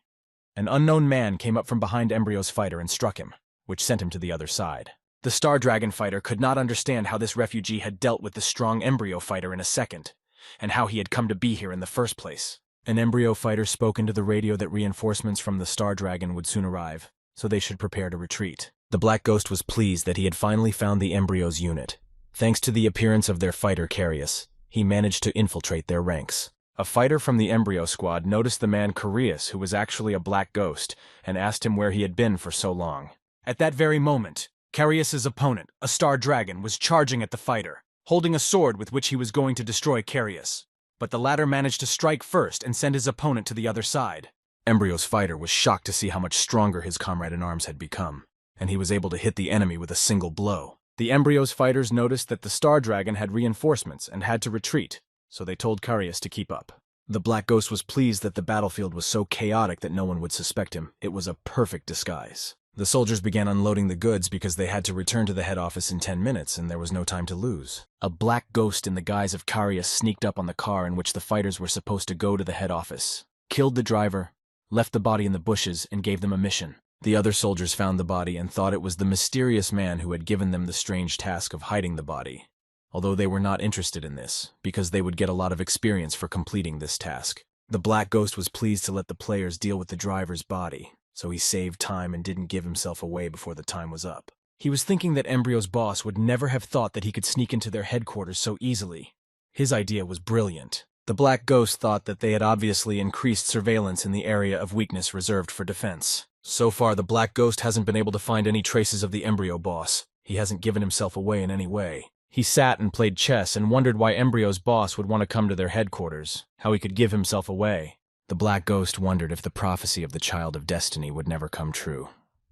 An unknown man came up from behind Embryo's fighter and struck him, which sent him to the other side. The Star Dragon fighter could not understand how this refugee had dealt with the strong Embryo fighter in a second, and how he had come to be here in the first place. An Embryo fighter spoke into the radio that reinforcements from the Star Dragon would soon arrive, so they should prepare to retreat. The Black Ghost was pleased that he had finally found the Embryo's unit. Thanks to the appearance of their fighter Carius, he managed to infiltrate their ranks. A fighter from the Embryo squad noticed the man Carius, who was actually a Black Ghost, and asked him where he had been for so long. At that very moment, Carius's opponent, a Star Dragon, was charging at the fighter, holding a sword with which he was going to destroy Carius. But the latter managed to strike first and send his opponent to the other side. Embryo's fighter was shocked to see how much stronger his comrade-in-arms had become, and he was able to hit the enemy with a single blow. The Embryo's fighters noticed that the Star Dragon had reinforcements and had to retreat, so they told Carius to keep up. The Black Ghost was pleased that the battlefield was so chaotic that no one would suspect him. It was a perfect disguise. The soldiers began unloading the goods because they had to return to the head office in 10 minutes and there was no time to lose. A Black Ghost in the guise of Carius sneaked up on the car in which the fighters were supposed to go to the head office, killed the driver, left the body in the bushes, and gave them a mission. The other soldiers found the body and thought it was the mysterious man who had given them the strange task of hiding the body, although they were not interested in this, because they would get a lot of experience for completing this task. The Black Ghost was pleased to let the players deal with the driver's body, so he saved time and didn't give himself away before the time was up. He was thinking that Embryo's boss would never have thought that he could sneak into their headquarters so easily. His idea was brilliant. The Black Ghost thought that they had obviously increased surveillance in the area of weakness reserved for defense. So far, the Black Ghost hasn't been able to find any traces of the Embryo boss. He hasn't given himself away in any way. He sat and played chess and wondered why Embryo's boss would want to come to their headquarters, how he could give himself away. The Black Ghost wondered if the prophecy of the Child of Destiny would never come true,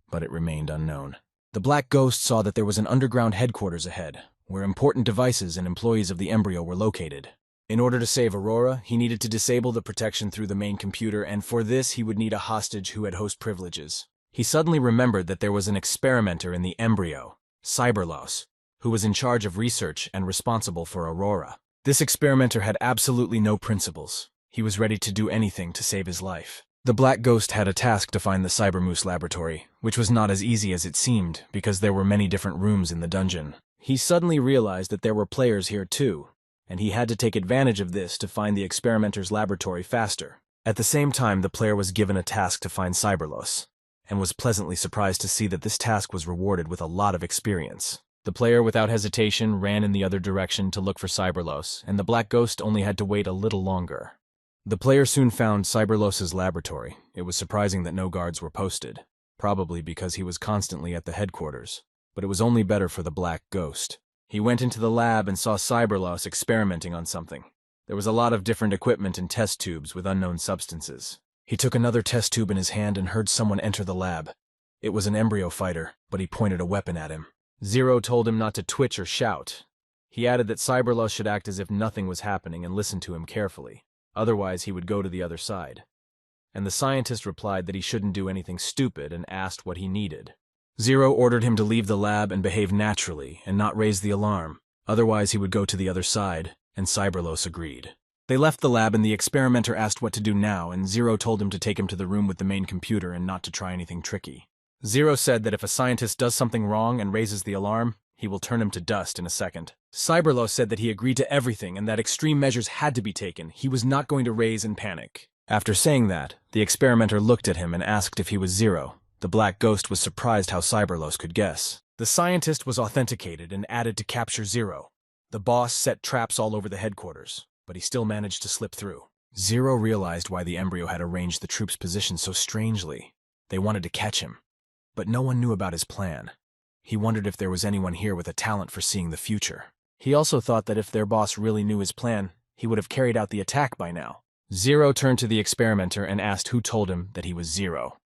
but it remained unknown. The Black Ghost saw that there was an underground headquarters ahead, where important devices and employees of the Embryo were located. In order to save Aurora, he needed to disable the protection through the main computer, and for this he would need a hostage who had host privileges. He suddenly remembered that there was an experimenter in the Embryo, Cyberlos, who was in charge of research and responsible for Aurora. This experimenter had absolutely no principles. He was ready to do anything to save his life. The Black Ghost had a task to find the Cybermoose laboratory, which was not as easy as it seemed because there were many different rooms in the dungeon. He suddenly realized that there were players here too, and he had to take advantage of this to find the experimenter's laboratory faster. At the same time, the player was given a task to find Cyberlos, and was pleasantly surprised to see that this task was rewarded with a lot of experience. The player, without hesitation, ran in the other direction to look for Cyberlos, and the black ghost only had to wait a little longer. The player soon found Cyberlos's laboratory. It was surprising that no guards were posted, probably because he was constantly at the headquarters. But it was only better for the black ghost. He went into the lab and saw Cyberlos experimenting on something. There was a lot of different equipment and test tubes with unknown substances. He took another test tube in his hand and heard someone enter the lab. It was an embryo fighter, but he pointed a weapon at him. Zero told him not to twitch or shout. He added that Cyberlos should act as if nothing was happening and listen to him carefully. Otherwise, he would go to the other side. And the scientist replied that he shouldn't do anything stupid and asked what he needed. Zero ordered him to leave the lab and behave naturally and not raise the alarm. Otherwise, he would go to the other side, and Cyberlos agreed. They left the lab and the experimenter asked what to do now, and Zero told him to take him to the room with the main computer and not to try anything tricky. Zero said that if a scientist does something wrong and raises the alarm, he will turn him to dust in a second. Cyberlos said that he agreed to everything and that extreme measures had to be taken. He was not going to raise and panic. After saying that, the experimenter looked at him and asked if he was Zero. The black ghost was surprised how Cyberlos could guess. The scientist was authenticated and added to capture Zero. The boss set traps all over the headquarters, but he still managed to slip through. Zero realized why the embryo had arranged the troops' position so strangely. They wanted to catch him, but no one knew about his plan. He wondered if there was anyone here with a talent for seeing the future. He also thought that if their boss really knew his plan, he would have carried out the attack by now. Zero turned to the experimenter and asked who told him that he was Zero,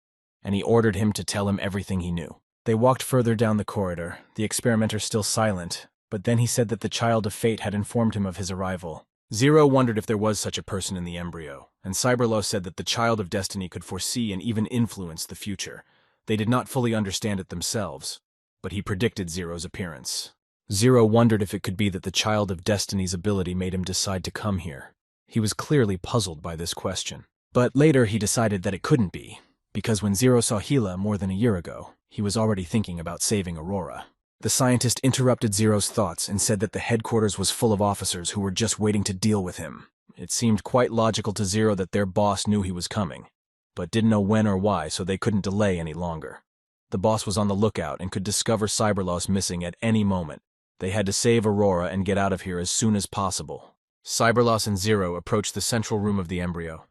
and he ordered him to tell him everything he knew. They walked further down the corridor, the experimenter still silent, but then he said that the Child of Fate had informed him of his arrival. Zero wondered if there was such a person in the embryo, and Cyberlos said that the Child of Destiny could foresee and even influence the future. They did not fully understand it themselves, but he predicted Zero's appearance. Zero wondered if it could be that the Child of Destiny's ability made him decide to come here. He was clearly puzzled by this question. But later he decided that it couldn't be, because when Zero saw Gila more than a year ago, he was already thinking about saving Aurora. The scientist interrupted Zero's thoughts and said that the headquarters was full of officers who were just waiting to deal with him. It seemed quite logical to Zero that their boss knew he was coming, but didn't know when or why, so they couldn't delay any longer. The boss was on the lookout and could discover Cyberlos missing at any moment. They had to save Aurora and get out of here as soon as possible. Cyberlos and Zero approached the central room of the embryo,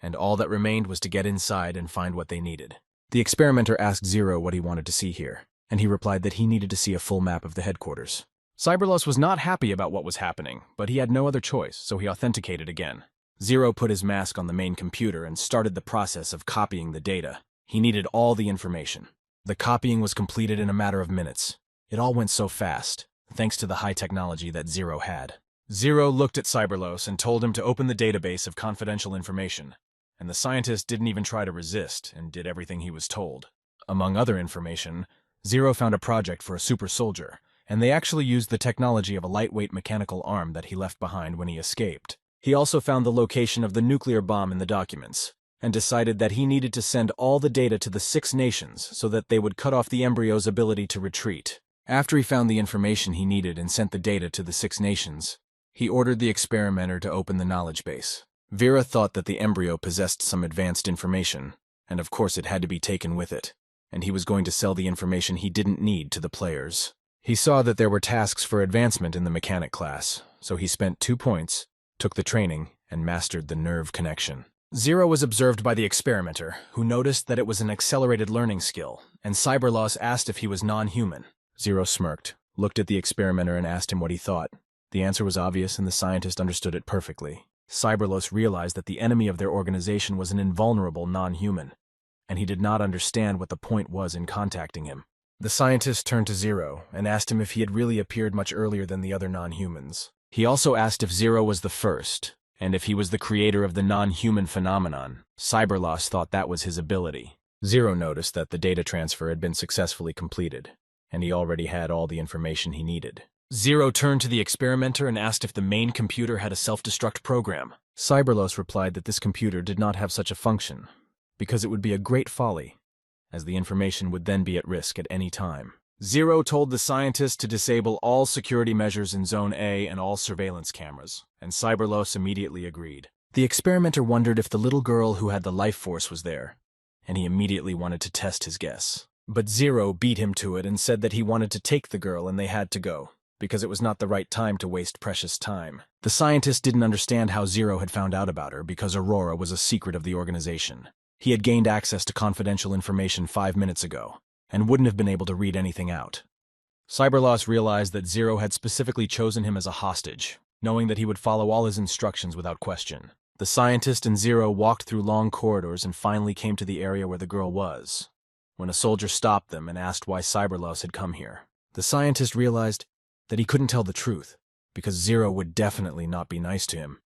and all that remained was to get inside and find what they needed. The experimenter asked Zero what he wanted to see here, and he replied that he needed to see a full map of the headquarters. Cyberlos was not happy about what was happening, but he had no other choice, so he authenticated again. Zero put his mask on the main computer and started the process of copying the data. He needed all the information. The copying was completed in a matter of minutes. It all went so fast, thanks to the high technology that Zero had. Zero looked at Cyberlos and told him to open the database of confidential information, and the scientist didn't even try to resist and did everything he was told. Among other information, Zero found a project for a super soldier, and they actually used the technology of a lightweight mechanical arm that he left behind when he escaped. He also found the location of the nuclear bomb in the documents, and decided that he needed to send all the data to the 6 nations so that they would cut off the embryo's ability to retreat. After he found the information he needed and sent the data to the 6 nations, he ordered the experimenter to open the knowledge base. Vera thought that the embryo possessed some advanced information, and of course it had to be taken with it, and he was going to sell the information he didn't need to the players. He saw that there were tasks for advancement in the mechanic class, so he spent 2 points, took the training, and mastered the nerve connection. Zero was observed by the experimenter, who noticed that it was an accelerated learning skill, and Cyberlos asked if he was non-human. Zero smirked, looked at the experimenter and asked him what he thought. The answer was obvious and the scientist understood it perfectly. Cyberlos realized that the enemy of their organization was an invulnerable non-human, and he did not understand what the point was in contacting him. The scientist turned to Zero and asked him if he had really appeared much earlier than the other non-humans. He also asked if Zero was the first, and if he was the creator of the non-human phenomenon. Cyberlos thought that was his ability. Zero noticed that the data transfer had been successfully completed, and he already had all the information he needed. Zero turned to the experimenter and asked if the main computer had a self-destruct program. Cyberlos replied that this computer did not have such a function, because it would be a great folly, as the information would then be at risk at any time. Zero told the scientist to disable all security measures in Zone A and all surveillance cameras, and Cyberlos immediately agreed. The experimenter wondered if the little girl who had the life force was there, and he immediately wanted to test his guess. But Zero beat him to it and said that he wanted to take the girl and they had to go, because it was not the right time to waste precious time. The scientist didn't understand how Zero had found out about her because Aurora was a secret of the organization. He had gained access to confidential information 5 minutes ago, and wouldn't have been able to read anything out. Cyberloss realized that Zero had specifically chosen him as a hostage, knowing that he would follow all his instructions without question. The scientist and Zero walked through long corridors and finally came to the area where the girl was, when a soldier stopped them and asked why Cyberloss had come here. The scientist realized that he couldn't tell the truth, because Zero would definitely not be nice to him.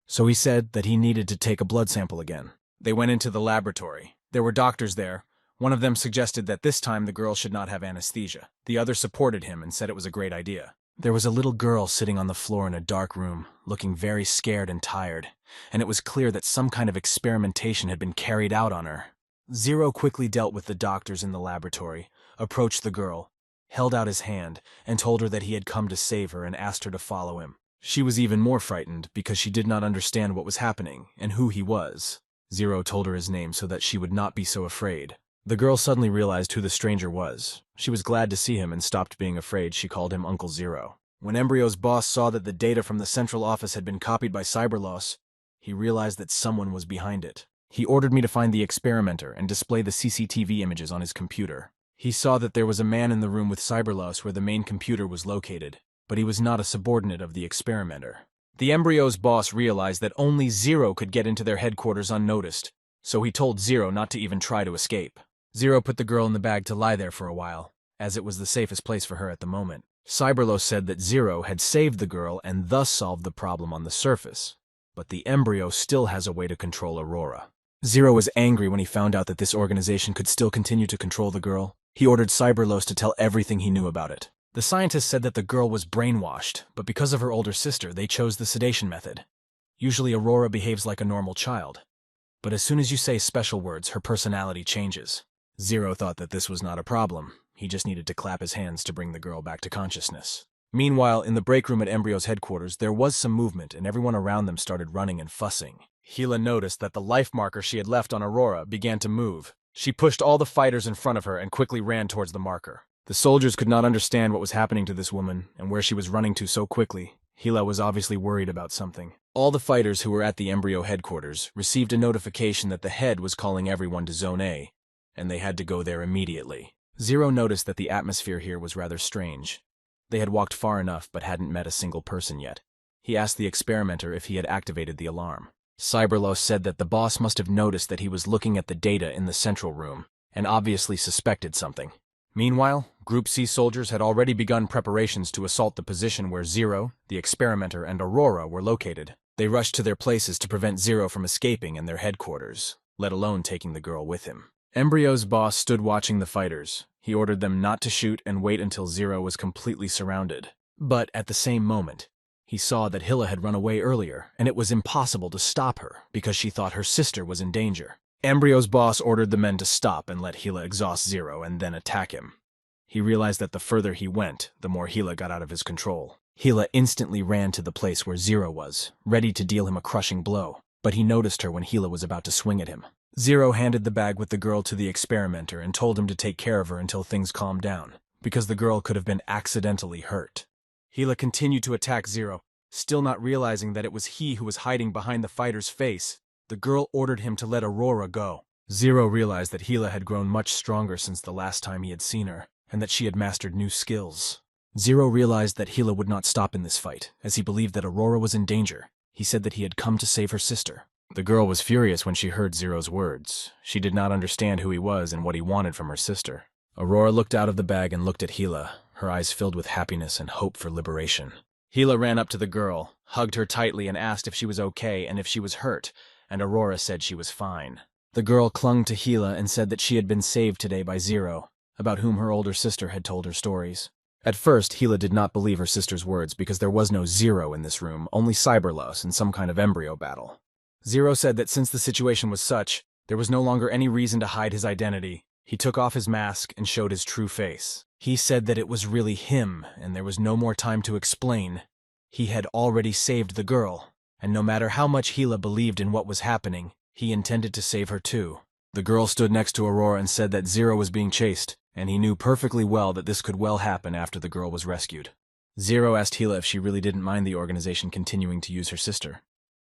So he said that he needed to take a blood sample again. They went into the laboratory. There were doctors there. One of them suggested that this time the girl should not have anesthesia. The other supported him and said it was a great idea. There was a little girl sitting on the floor in a dark room, looking very scared and tired, and it was clear that some kind of experimentation had been carried out on her. Zero quickly dealt with the doctors in the laboratory, approached the girl, held out his hand, and told her that he had come to save her and asked her to follow him. She was even more frightened because she did not understand what was happening and who he was. Zero told her his name so that she would not be so afraid. The girl suddenly realized who the stranger was. She was glad to see him and stopped being afraid. She called him Uncle Zero. When Embryo's boss saw that the data from the central office had been copied by Cyberloss, he realized that someone was behind it. He ordered me to find the experimenter and display the CCTV images on his computer. He saw that there was a man in the room with Cyberloss where the main computer was located, but he was not a subordinate of the experimenter. The Embryo's boss realized that only Zero could get into their headquarters unnoticed, so he told Zero not to even try to escape. Zero put the girl in the bag to lie there for a while, as it was the safest place for her at the moment. Cyberloss said that Zero had saved the girl and thus solved the problem on the surface, but the Embryo still has a way to control Aurora. Zero was angry when he found out that this organization could still continue to control the girl. He ordered Cyberloss to tell everything he knew about it. The scientist said that the girl was brainwashed, but because of her older sister, they chose the sedation method. Usually Aurora behaves like a normal child, but as soon as you say special words, her personality changes. Zero thought that this was not a problem. He just needed to clap his hands to bring the girl back to consciousness. Meanwhile, in the break room at Embryo's headquarters, there was some movement and everyone around them started running and fussing. Gila noticed that the life marker she had left on Aurora began to move. She pushed all the fighters in front of her and quickly ran towards the marker. The soldiers could not understand what was happening to this woman and where she was running to so quickly. Gila was obviously worried about something. All the fighters who were at the Embryo headquarters received a notification that the head was calling everyone to Zone A, and they had to go there immediately. Zero noticed that the atmosphere here was rather strange. They had walked far enough but hadn't met a single person yet. He asked the experimenter if he had activated the alarm. Cyberloss said that the boss must have noticed that he was looking at the data in the central room, and obviously suspected something. Meanwhile, Group C soldiers had already begun preparations to assault the position where Zero, the experimenter, and Aurora were located. They rushed to their places to prevent Zero from escaping in their headquarters, let alone taking the girl with him. Embryo's boss stood watching the fighters. He ordered them not to shoot and wait until Zero was completely surrounded. But at the same moment, he saw that Hilla had run away earlier, and it was impossible to stop her because she thought her sister was in danger. Embryo's boss ordered the men to stop and let Hilla exhaust Zero and then attack him. He realized that the further he went, the more Hilla got out of his control. Hilla instantly ran to the place where Zero was, ready to deal him a crushing blow, but he noticed her when Hilla was about to swing at him. Zero handed the bag with the girl to the experimenter and told him to take care of her until things calmed down, because the girl could have been accidentally hurt. Hilla continued to attack Zero, still not realizing that it was he who was hiding behind the fighter's face. The girl ordered him to let Aurora go. Zero realized that Hilla had grown much stronger since the last time he had seen her, and that she had mastered new skills. Zero realized that Hilla would not stop in this fight, as he believed that Aurora was in danger. He said that he had come to save her sister. The girl was furious when she heard Zero's words. She did not understand who he was and what he wanted from her sister. Aurora looked out of the bag and looked at Hilla, her eyes filled with happiness and hope for liberation. Hilla ran up to the girl, hugged her tightly and asked if she was okay and if she was hurt, and Aurora said she was fine. The girl clung to Hilla and said that she had been saved today by Zero, about whom her older sister had told her stories. At first, Hilla did not believe her sister's words because there was no Zero in this room, only Cyberloss in some kind of embryo battle. Zero said that since the situation was such, there was no longer any reason to hide his identity. He took off his mask and showed his true face. He said that it was really him, and there was no more time to explain. He had already saved the girl, and no matter how much Hilla believed in what was happening, he intended to save her too. The girl stood next to Aurora and said that Zero was being chased, and he knew perfectly well that this could well happen after the girl was rescued. Zero asked Hila if she really didn't mind the organization continuing to use her sister,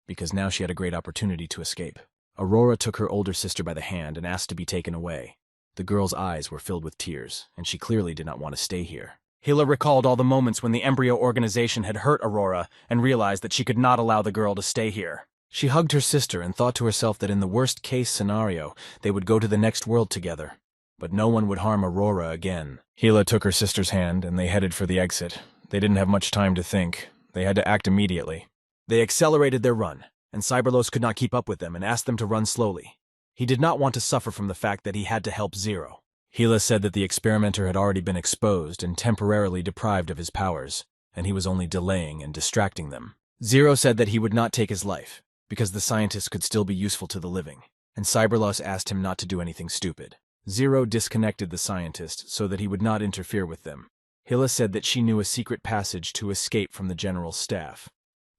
because now she had a great opportunity to escape. Aurora took her older sister by the hand and asked to be taken away. The girl's eyes were filled with tears, and she clearly did not want to stay here. Hila recalled all the moments when the embryo organization had hurt Aurora and realized that she could not allow the girl to stay here. She hugged her sister and thought to herself that in the worst-case scenario, they would go to the next world together. But no one would harm Aurora again. Hila took her sister's hand, and they headed for the exit. They didn't have much time to think. They had to act immediately. They accelerated their run, and Cyberlos could not keep up with them and asked them to run slowly. He did not want to suffer from the fact that he had to help Zero. Hila said that the experimenter had already been exposed and temporarily deprived of his powers, and he was only delaying and distracting them. Zero said that he would not take his life, because the scientist could still be useful to the living, and Cyberlos asked him not to do anything stupid. Zero disconnected the scientist so that he would not interfere with them. Hila said that she knew a secret passage to escape from the general's staff.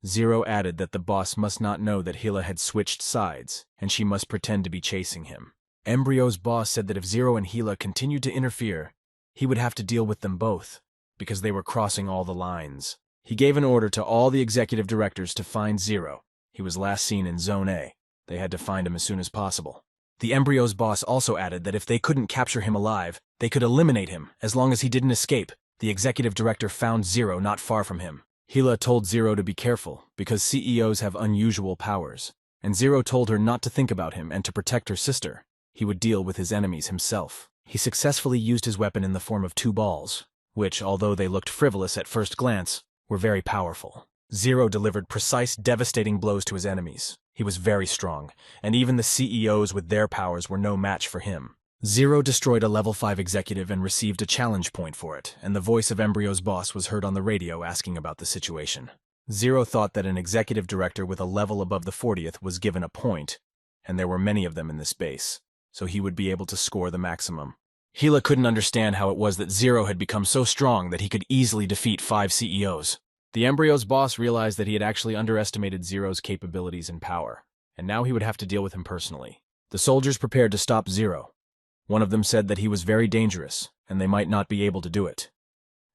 Zero added that the boss must not know that Hila had switched sides, and she must pretend to be chasing him. Embryo's boss said that if Zero and Hila continued to interfere, he would have to deal with them both, because they were crossing all the lines. He gave an order to all the executive directors to find Zero. He was last seen in Zone A. They had to find him as soon as possible. The embryo's boss also added that if they couldn't capture him alive, they could eliminate him as long as he didn't escape. The executive director found Zero not far from him. Hila told Zero to be careful, because CEOs have unusual powers, and Zero told her not to think about him and to protect her sister. He would deal with his enemies himself. He successfully used his weapon in the form of 2 balls, which, although they looked frivolous at first glance, were very powerful. Zero delivered precise, devastating blows to his enemies. He was very strong, and even the CEOs with their powers were no match for him. Zero destroyed a level 5 executive and received a challenge point for it, and the voice of Embryo's boss was heard on the radio asking about the situation. Zero thought that an executive director with a level above the 40th was given a point, and there were many of them in this base, so he would be able to score the maximum. Hila couldn't understand how it was that Zero had become so strong that he could easily defeat 5 CEOs. The embryo's boss realized that he had actually underestimated Zero's capabilities and power, and now he would have to deal with him personally. The soldiers prepared to stop Zero. One of them said that he was very dangerous, and they might not be able to do it.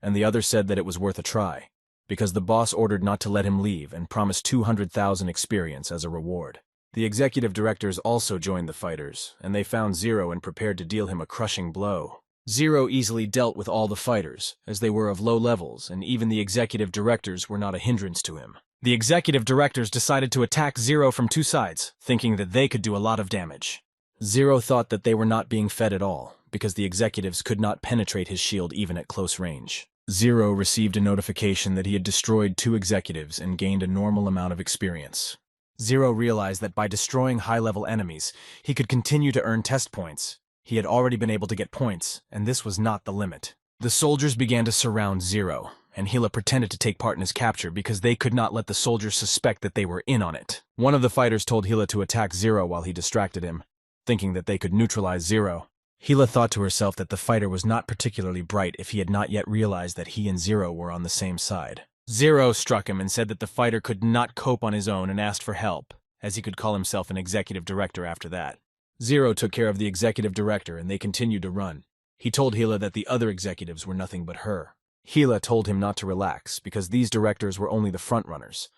And the other said that it was worth a try, because the boss ordered not to let him leave and promised 200,000 experience as a reward. The executive directors also joined the fighters, and they found Zero and prepared to deal him a crushing blow. Zero easily dealt with all the fighters, as they were of low levels, and even the executive directors were not a hindrance to him. The executive directors decided to attack Zero from 2 sides, thinking that they could do a lot of damage. Zero thought that they were not being fed at all, because the executives could not penetrate his shield even at close range. Zero received a notification that he had destroyed 2 executives and gained a normal amount of experience. Zero realized that by destroying high-level enemies, he could continue to earn test points. He had already been able to get points, and this was not the limit. The soldiers began to surround Zero, and Hila pretended to take part in his capture because they could not let the soldiers suspect that they were in on it. One of the fighters told Hila to attack Zero while he distracted him, thinking that they could neutralize Zero. Hila thought to herself that the fighter was not particularly bright if he had not yet realized that he and Zero were on the same side. Zero struck him and said that the fighter could not cope on his own and asked for help, as he could call himself an executive director after that. Zero took care of the executive director and they continued to run. He told Hila that the other executives were nothing but her. Hila told him not to relax because these directors were only the front-runners,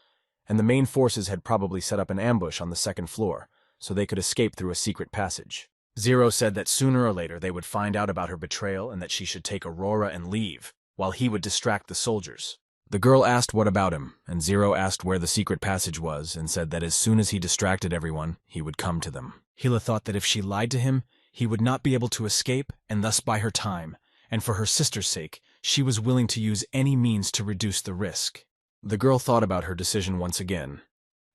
and the main forces had probably set up an ambush on the 2nd floor, so they could escape through a secret passage. Zero said that sooner or later they would find out about her betrayal and that she should take Aurora and leave, while he would distract the soldiers. The girl asked what about him, and Zero asked where the secret passage was and said that as soon as he distracted everyone, he would come to them. Hila thought that if she lied to him, he would not be able to escape and thus buy her time, and for her sister's sake, she was willing to use any means to reduce the risk. The girl thought about her decision once again,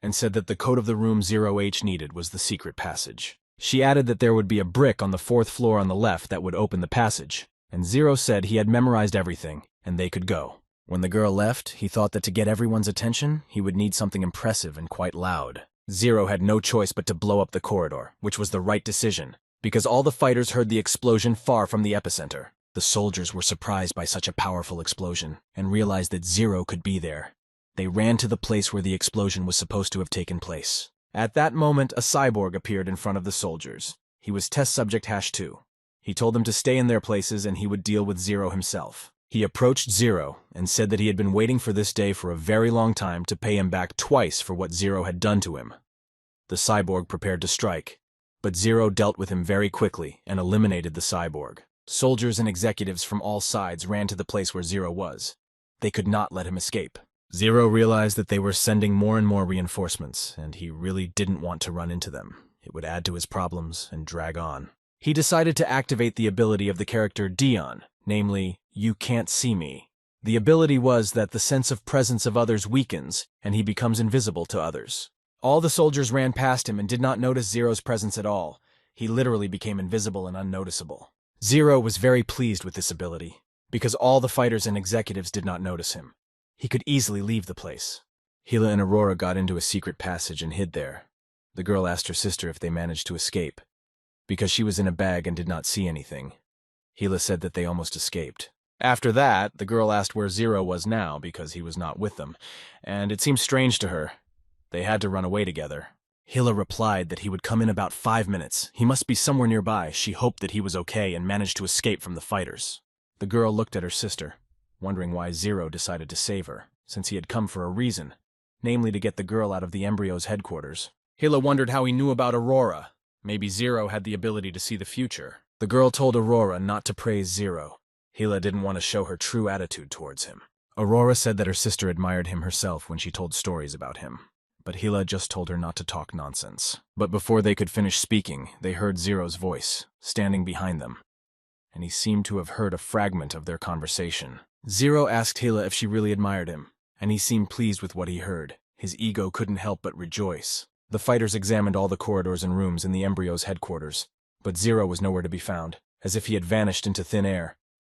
and said that the code of the room 0H needed was the secret passage. She added that there would be a brick on the 4th floor on the left that would open the passage, and Zero said he had memorized everything, and they could go. When the girl left, he thought that to get everyone's attention, he would need something impressive and quite loud. Zero had no choice but to blow up the corridor, which was the right decision, because all the fighters heard the explosion far from the epicenter. The soldiers were surprised by such a powerful explosion, and realized that Zero could be there. They ran to the place where the explosion was supposed to have taken place. At that moment, a cyborg appeared in front of the soldiers. He was test subject #2. He told them to stay in their places and he would deal with Zero himself. He approached Zero and said that he had been waiting for this day for a very long time to pay him back twice for what Zero had done to him. The cyborg prepared to strike, but Zero dealt with him very quickly and eliminated the cyborg. Soldiers and executives from all sides ran to the place where Zero was. They could not let him escape. Zero realized that they were sending more and more reinforcements, and he really didn't want to run into them. It would add to his problems and drag on. He decided to activate the ability of the character Dion, namely, You Can't See Me. The ability was that the sense of presence of others weakens, and he becomes invisible to others. All the soldiers ran past him and did not notice Zero's presence at all. He literally became invisible and unnoticeable. Zero was very pleased with this ability, because all the fighters and executives did not notice him. He could easily leave the place. Hila and Aurora got into a secret passage and hid there. The girl asked her sister if they managed to escape, because she was in a bag and did not see anything. Hila said that they almost escaped. After that, the girl asked where Zero was now because he was not with them, and it seemed strange to her. They had to run away together. Hila replied that he would come in about 5 minutes. He must be somewhere nearby. She hoped that he was okay and managed to escape from the fighters. The girl looked at her sister, wondering why Zero decided to save her, since he had come for a reason, namely to get the girl out of the embryo's headquarters. Hila wondered how he knew about Aurora. Maybe Zero had the ability to see the future. The girl told Aurora not to praise Zero. Hila didn't want to show her true attitude towards him. Aurora said that her sister admired him herself when she told stories about him, but Hila just told her not to talk nonsense. But before they could finish speaking, they heard Zero's voice, standing behind them, and he seemed to have heard a fragment of their conversation. Zero asked Hila if she really admired him, and he seemed pleased with what he heard. His ego couldn't help but rejoice. The fighters examined all the corridors and rooms in the embryo's headquarters, but Zero was nowhere to be found, as if he had vanished into thin air,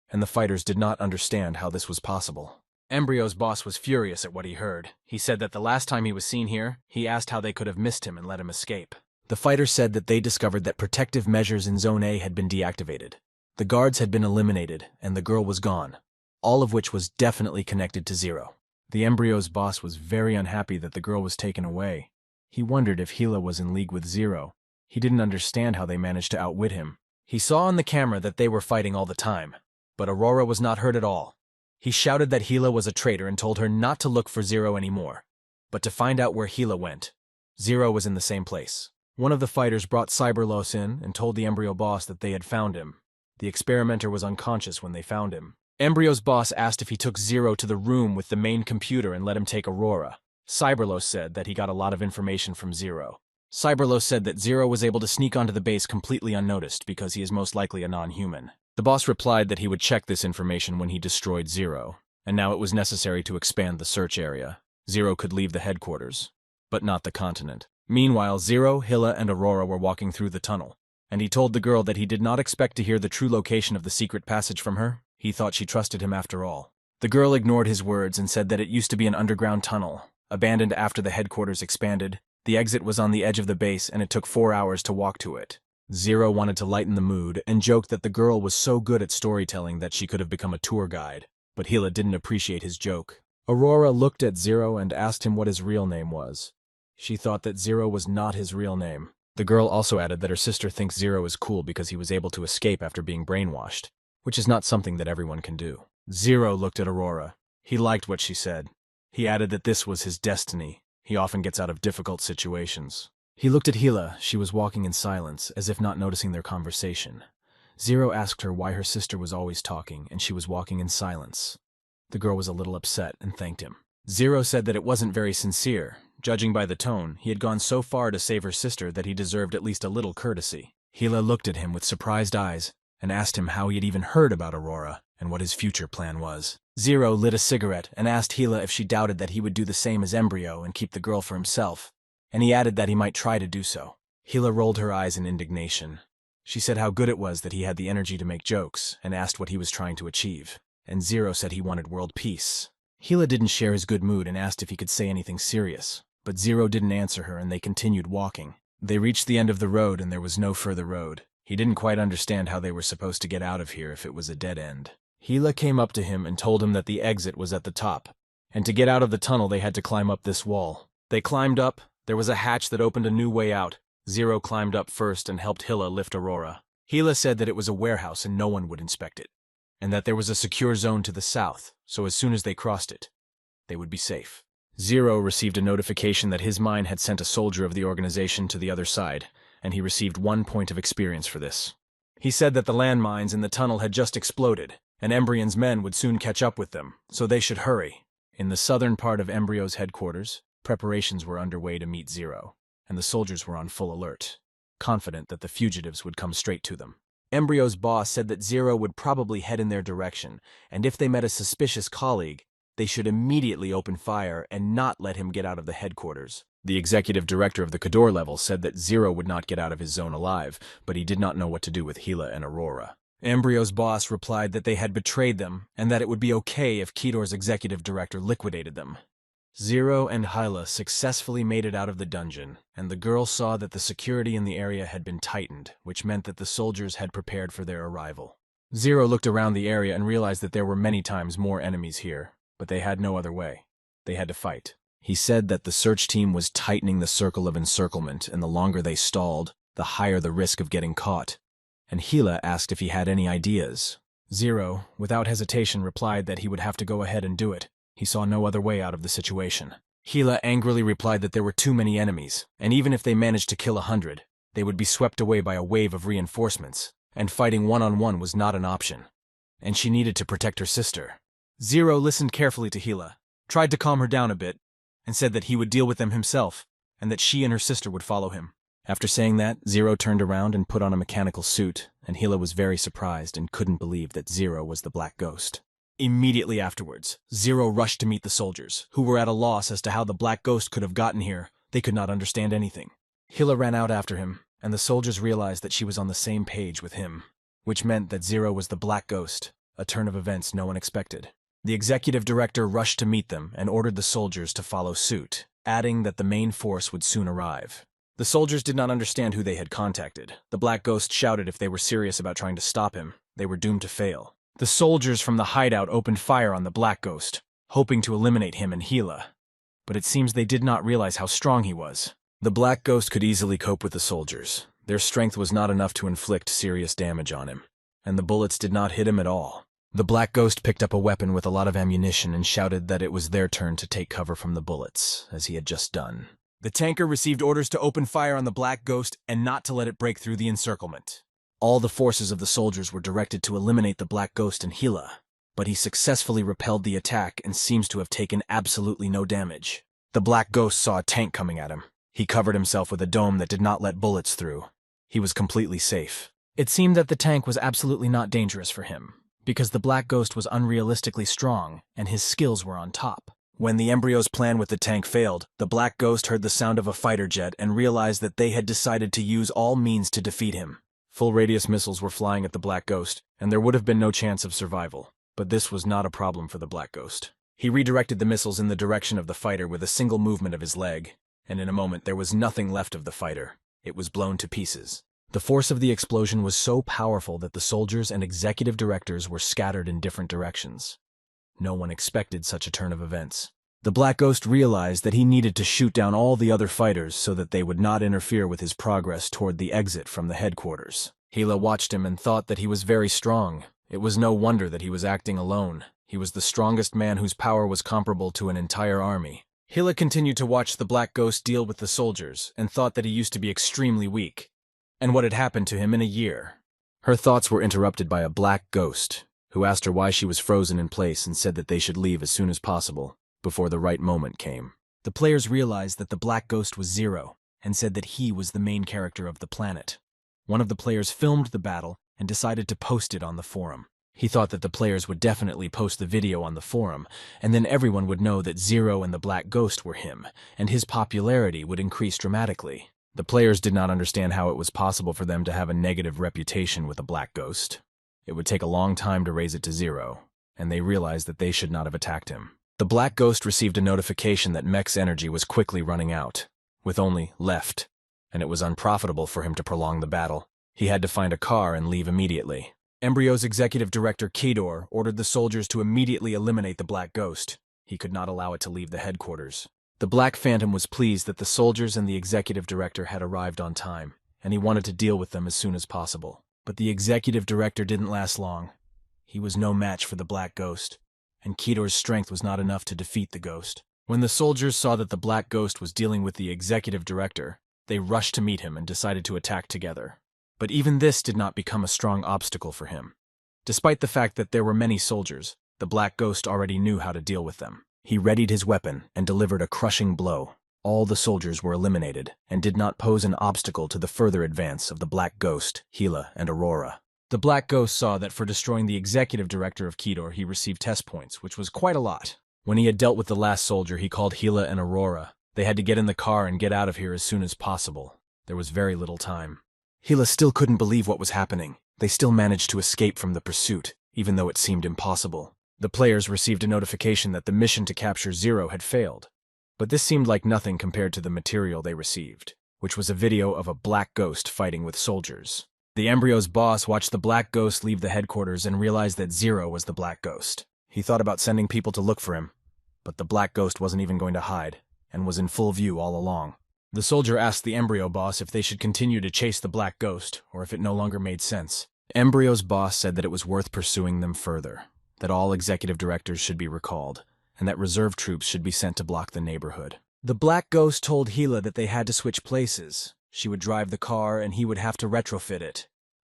and the fighters did not understand how this was possible. Embryo's boss was furious at what he heard. He said that the last time he was seen here, he asked how they could have missed him and let him escape. The fighters said that they discovered that protective measures in Zone A had been deactivated. The guards had been eliminated, and the girl was gone, all of which was definitely connected to Zero. The embryo's boss was very unhappy that the girl was taken away. He wondered if Hila was in league with Zero. He didn't understand how they managed to outwit him. He saw on the camera that they were fighting all the time, but Aurora was not hurt at all. He shouted that Hila was a traitor and told her not to look for Zero anymore, but to find out where Hila went. Zero was in the same place. One of the fighters brought Cyberlos in and told the embryo boss that they had found him. The experimenter was unconscious when they found him. Embryo's boss asked if he took Zero to the room with the main computer and let him take Aurora. Cyberlos said that he got a lot of information from Zero. Cyberlos said that Zero was able to sneak onto the base completely unnoticed because he is most likely a non-human. The boss replied that he would check this information when he destroyed Zero, and now it was necessary to expand the search area. Zero could leave the headquarters, but not the continent. Meanwhile, Zero, Hila, and Aurora were walking through the tunnel, and he told the girl that he did not expect to hear the true location of the secret passage from her. He thought she trusted him after all. The girl ignored his words and said that it used to be an underground tunnel, abandoned after the headquarters expanded. The exit was on the edge of the base, and it took 4 hours to walk to it. Zero wanted to lighten the mood and joked that the girl was so good at storytelling that she could have become a tour guide, but Hila didn't appreciate his joke. Aurora looked at Zero and asked him what his real name was. She thought that Zero was not his real name. The girl also added that her sister thinks Zero is cool because he was able to escape after being brainwashed, which is not something that everyone can do. Zero looked at Aurora. He liked what she said. He added that this was his destiny. He often gets out of difficult situations. He looked at Hila. She was walking in silence, as if not noticing their conversation. Zero asked her why her sister was always talking, and she was walking in silence. The girl was a little upset and thanked him. Zero said that it wasn't very sincere. Judging by the tone, he had gone so far to save her sister that he deserved at least a little courtesy. Hila looked at him with surprised eyes and asked him how he had even heard about Aurora and what his future plan was. Zero lit a cigarette and asked Hila if she doubted that he would do the same as Embryo and keep the girl for himself, and he added that he might try to do so. Hila rolled her eyes in indignation. She said how good it was that he had the energy to make jokes and asked what he was trying to achieve, and Zero said he wanted world peace. Hila didn't share his good mood and asked if he could say anything serious, but Zero didn't answer her and they continued walking. They reached the end of the road and there was no further road. He didn't quite understand how they were supposed to get out of here if it was a dead end. Hila came up to him and told him that the exit was at the top, and to get out of the tunnel they had to climb up this wall. They climbed up. There was a hatch that opened a new way out. Zero climbed up first and helped Hila lift Aurora. Gila said that it was a warehouse and no one would inspect it, and that there was a secure zone to the south, so as soon as they crossed it, they would be safe. Zero received a notification that his mine had sent a soldier of the organization to the other side, and he received 1 point of experience for this. He said that the landmines in the tunnel had just exploded, and Embryo's men would soon catch up with them, so they should hurry. In the southern part of Embryo's headquarters, preparations were underway to meet Zero, and the soldiers were on full alert, confident that the fugitives would come straight to them. Embryo's boss said that Zero would probably head in their direction, and if they met a suspicious colleague, they should immediately open fire and not let him get out of the headquarters. The executive director of the Cador level said that Zero would not get out of his zone alive, but he did not know what to do with Gila and Aurora. Embryo's boss replied that they had betrayed them and that it would be okay if Kedor's executive director liquidated them. Zero and Hyla successfully made it out of the dungeon, and the girl saw that the security in the area had been tightened, which meant that the soldiers had prepared for their arrival. Zero looked around the area and realized that there were many times more enemies here, but they had no other way. They had to fight. He said that the search team was tightening the circle of encirclement, and the longer they stalled, the higher the risk of getting caught. And Gila asked if he had any ideas. Zero, without hesitation, replied that he would have to go ahead and do it. He saw no other way out of the situation. Gila angrily replied that there were too many enemies, and even if they managed to kill 100, they would be swept away by a wave of reinforcements, and fighting one-on-one was not an option. And she needed to protect her sister. Zero listened carefully to Gila, tried to calm her down a bit, and said that he would deal with them himself, and that she and her sister would follow him. After saying that, Zero turned around and put on a mechanical suit, and Gila was very surprised and couldn't believe that Zero was the Black Ghost. Immediately afterwards, Zero rushed to meet the soldiers, who were at a loss as to how the Black Ghost could have gotten here. They could not understand anything. Gila ran out after him, and the soldiers realized that she was on the same page with him, which meant that Zero was the Black Ghost, a turn of events no one expected. The executive director rushed to meet them and ordered the soldiers to follow suit, adding that the main force would soon arrive. The soldiers did not understand who they had contacted. The Black Ghost shouted if they were serious about trying to stop him, they were doomed to fail. The soldiers from the hideout opened fire on the Black Ghost, hoping to eliminate him and Gila. But it seems they did not realize how strong he was. The Black Ghost could easily cope with the soldiers. Their strength was not enough to inflict serious damage on him, and the bullets did not hit him at all. The Black Ghost picked up a weapon with a lot of ammunition and shouted that it was their turn to take cover from the bullets, as he had just done. The tanker received orders to open fire on the Black Ghost and not to let it break through the encirclement. All the forces of the soldiers were directed to eliminate the Black Ghost and Gila, but he successfully repelled the attack and seems to have taken absolutely no damage. The Black Ghost saw a tank coming at him. He covered himself with a dome that did not let bullets through. He was completely safe. It seemed that the tank was absolutely not dangerous for him, because the Black Ghost was unrealistically strong and his skills were on top. When the embryo's plan with the tank failed, the Black Ghost heard the sound of a fighter jet and realized that they had decided to use all means to defeat him. Full-radius missiles were flying at the Black Ghost, and there would have been no chance of survival. But this was not a problem for the Black Ghost. He redirected the missiles in the direction of the fighter with a single movement of his leg, and in a moment there was nothing left of the fighter. It was blown to pieces. The force of the explosion was so powerful that the soldiers and executive directors were scattered in different directions. No one expected such a turn of events. The Black Ghost realized that he needed to shoot down all the other fighters so that they would not interfere with his progress toward the exit from the headquarters. Gila watched him and thought that he was very strong. It was no wonder that he was acting alone. He was the strongest man whose power was comparable to an entire army. Gila continued to watch the Black Ghost deal with the soldiers and thought that he used to be extremely weak, and what had happened to him in a year. Her thoughts were interrupted by a Black Ghost, who asked her why she was frozen in place and said that they should leave as soon as possible, before the right moment came. The players realized that the Black Ghost was Zero, and said that he was the main character of the planet. One of the players filmed the battle and decided to post it on the forum. He thought that the players would definitely post the video on the forum, and then everyone would know that Zero and the Black Ghost were him, and his popularity would increase dramatically. The players did not understand how it was possible for them to have a negative reputation with a Black Ghost. It would take a long time to raise it to zero, and they realized that they should not have attacked him. The Black Ghost received a notification that Mech's energy was quickly running out, with only left, and it was unprofitable for him to prolong the battle. He had to find a car and leave immediately. Embryo's executive director, Kedor, ordered the soldiers to immediately eliminate the Black Ghost. He could not allow it to leave the headquarters. The Black Phantom was pleased that the soldiers and the executive director had arrived on time, and he wanted to deal with them as soon as possible. But the executive director didn't last long. He was no match for the Black Ghost, and Kido's strength was not enough to defeat the ghost. When the soldiers saw that the Black Ghost was dealing with the executive director, they rushed to meet him and decided to attack together. But even this did not become a strong obstacle for him. Despite the fact that there were many soldiers, the Black Ghost already knew how to deal with them. He readied his weapon and delivered a crushing blow. All the soldiers were eliminated and did not pose an obstacle to the further advance of the Black Ghost, Gila, and Aurora. The Black Ghost saw that for destroying the executive director of Kido, he received test points, which was quite a lot. When he had dealt with the last soldier, he called Gila and Aurora. They had to get in the car and get out of here as soon as possible. There was very little time. Gila still couldn't believe what was happening. They still managed to escape from the pursuit, even though it seemed impossible. The players received a notification that the mission to capture Zero had failed. But this seemed like nothing compared to the material they received, which was a video of a Black Ghost fighting with soldiers. The embryo's boss watched the Black Ghost leave the headquarters and realized that Zero was the Black Ghost. He thought about sending people to look for him, but the Black Ghost wasn't even going to hide, and was in full view all along. The soldier asked the embryo boss if they should continue to chase the Black Ghost, or if it no longer made sense. Embryo's boss said that it was worth pursuing them further, that all executive directors should be recalled, and that reserve troops should be sent to block the neighborhood. The Black Ghost told Gila that they had to switch places. She would drive the car and he would have to retrofit it.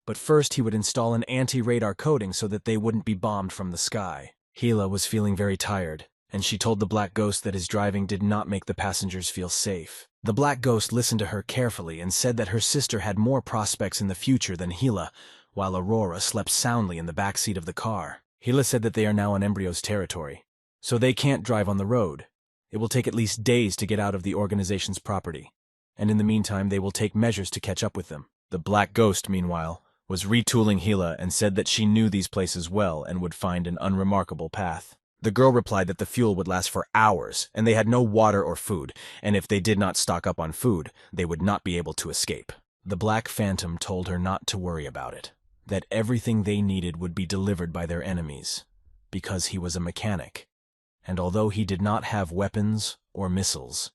But first he would install an anti-radar coating so that they wouldn't be bombed from the sky. Gila was feeling very tired, and she told the Black Ghost that his driving did not make the passengers feel safe. The Black Ghost listened to her carefully and said that her sister had more prospects in the future than Gila, while Aurora slept soundly in the back seat of the car. Gila said that they are now on Embryo's territory, so they can't drive on the road. It will take at least days to get out of the organization's property, and in the meantime they will take measures to catch up with them. The Black Ghost, meanwhile, was retooling Gila and said that she knew these places well and would find an unremarkable path. The girl replied that the fuel would last for hours, and they had no water or food, and if they did not stock up on food, they would not be able to escape. The Black Phantom told her not to worry about it, that everything they needed would be delivered by their enemies, because he was a mechanic, and although he did not have weapons or missiles,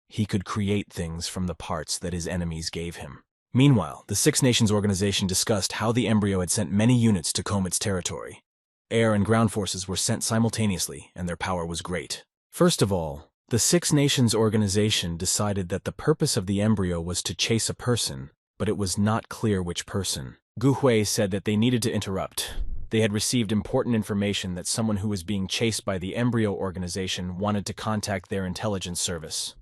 he could create things from the parts that his enemies gave him. Meanwhile, the Six Nations organization discussed how the embryo had sent many units to comb its territory. Air and ground forces were sent simultaneously, and their power was great. First of all, the Six Nations organization decided that the purpose of the embryo was to chase a person, but it was not clear which person. Gu Hui said that they needed to interrupt. They had received important information that someone who was being chased by the embryo organization wanted to contact their intelligence service.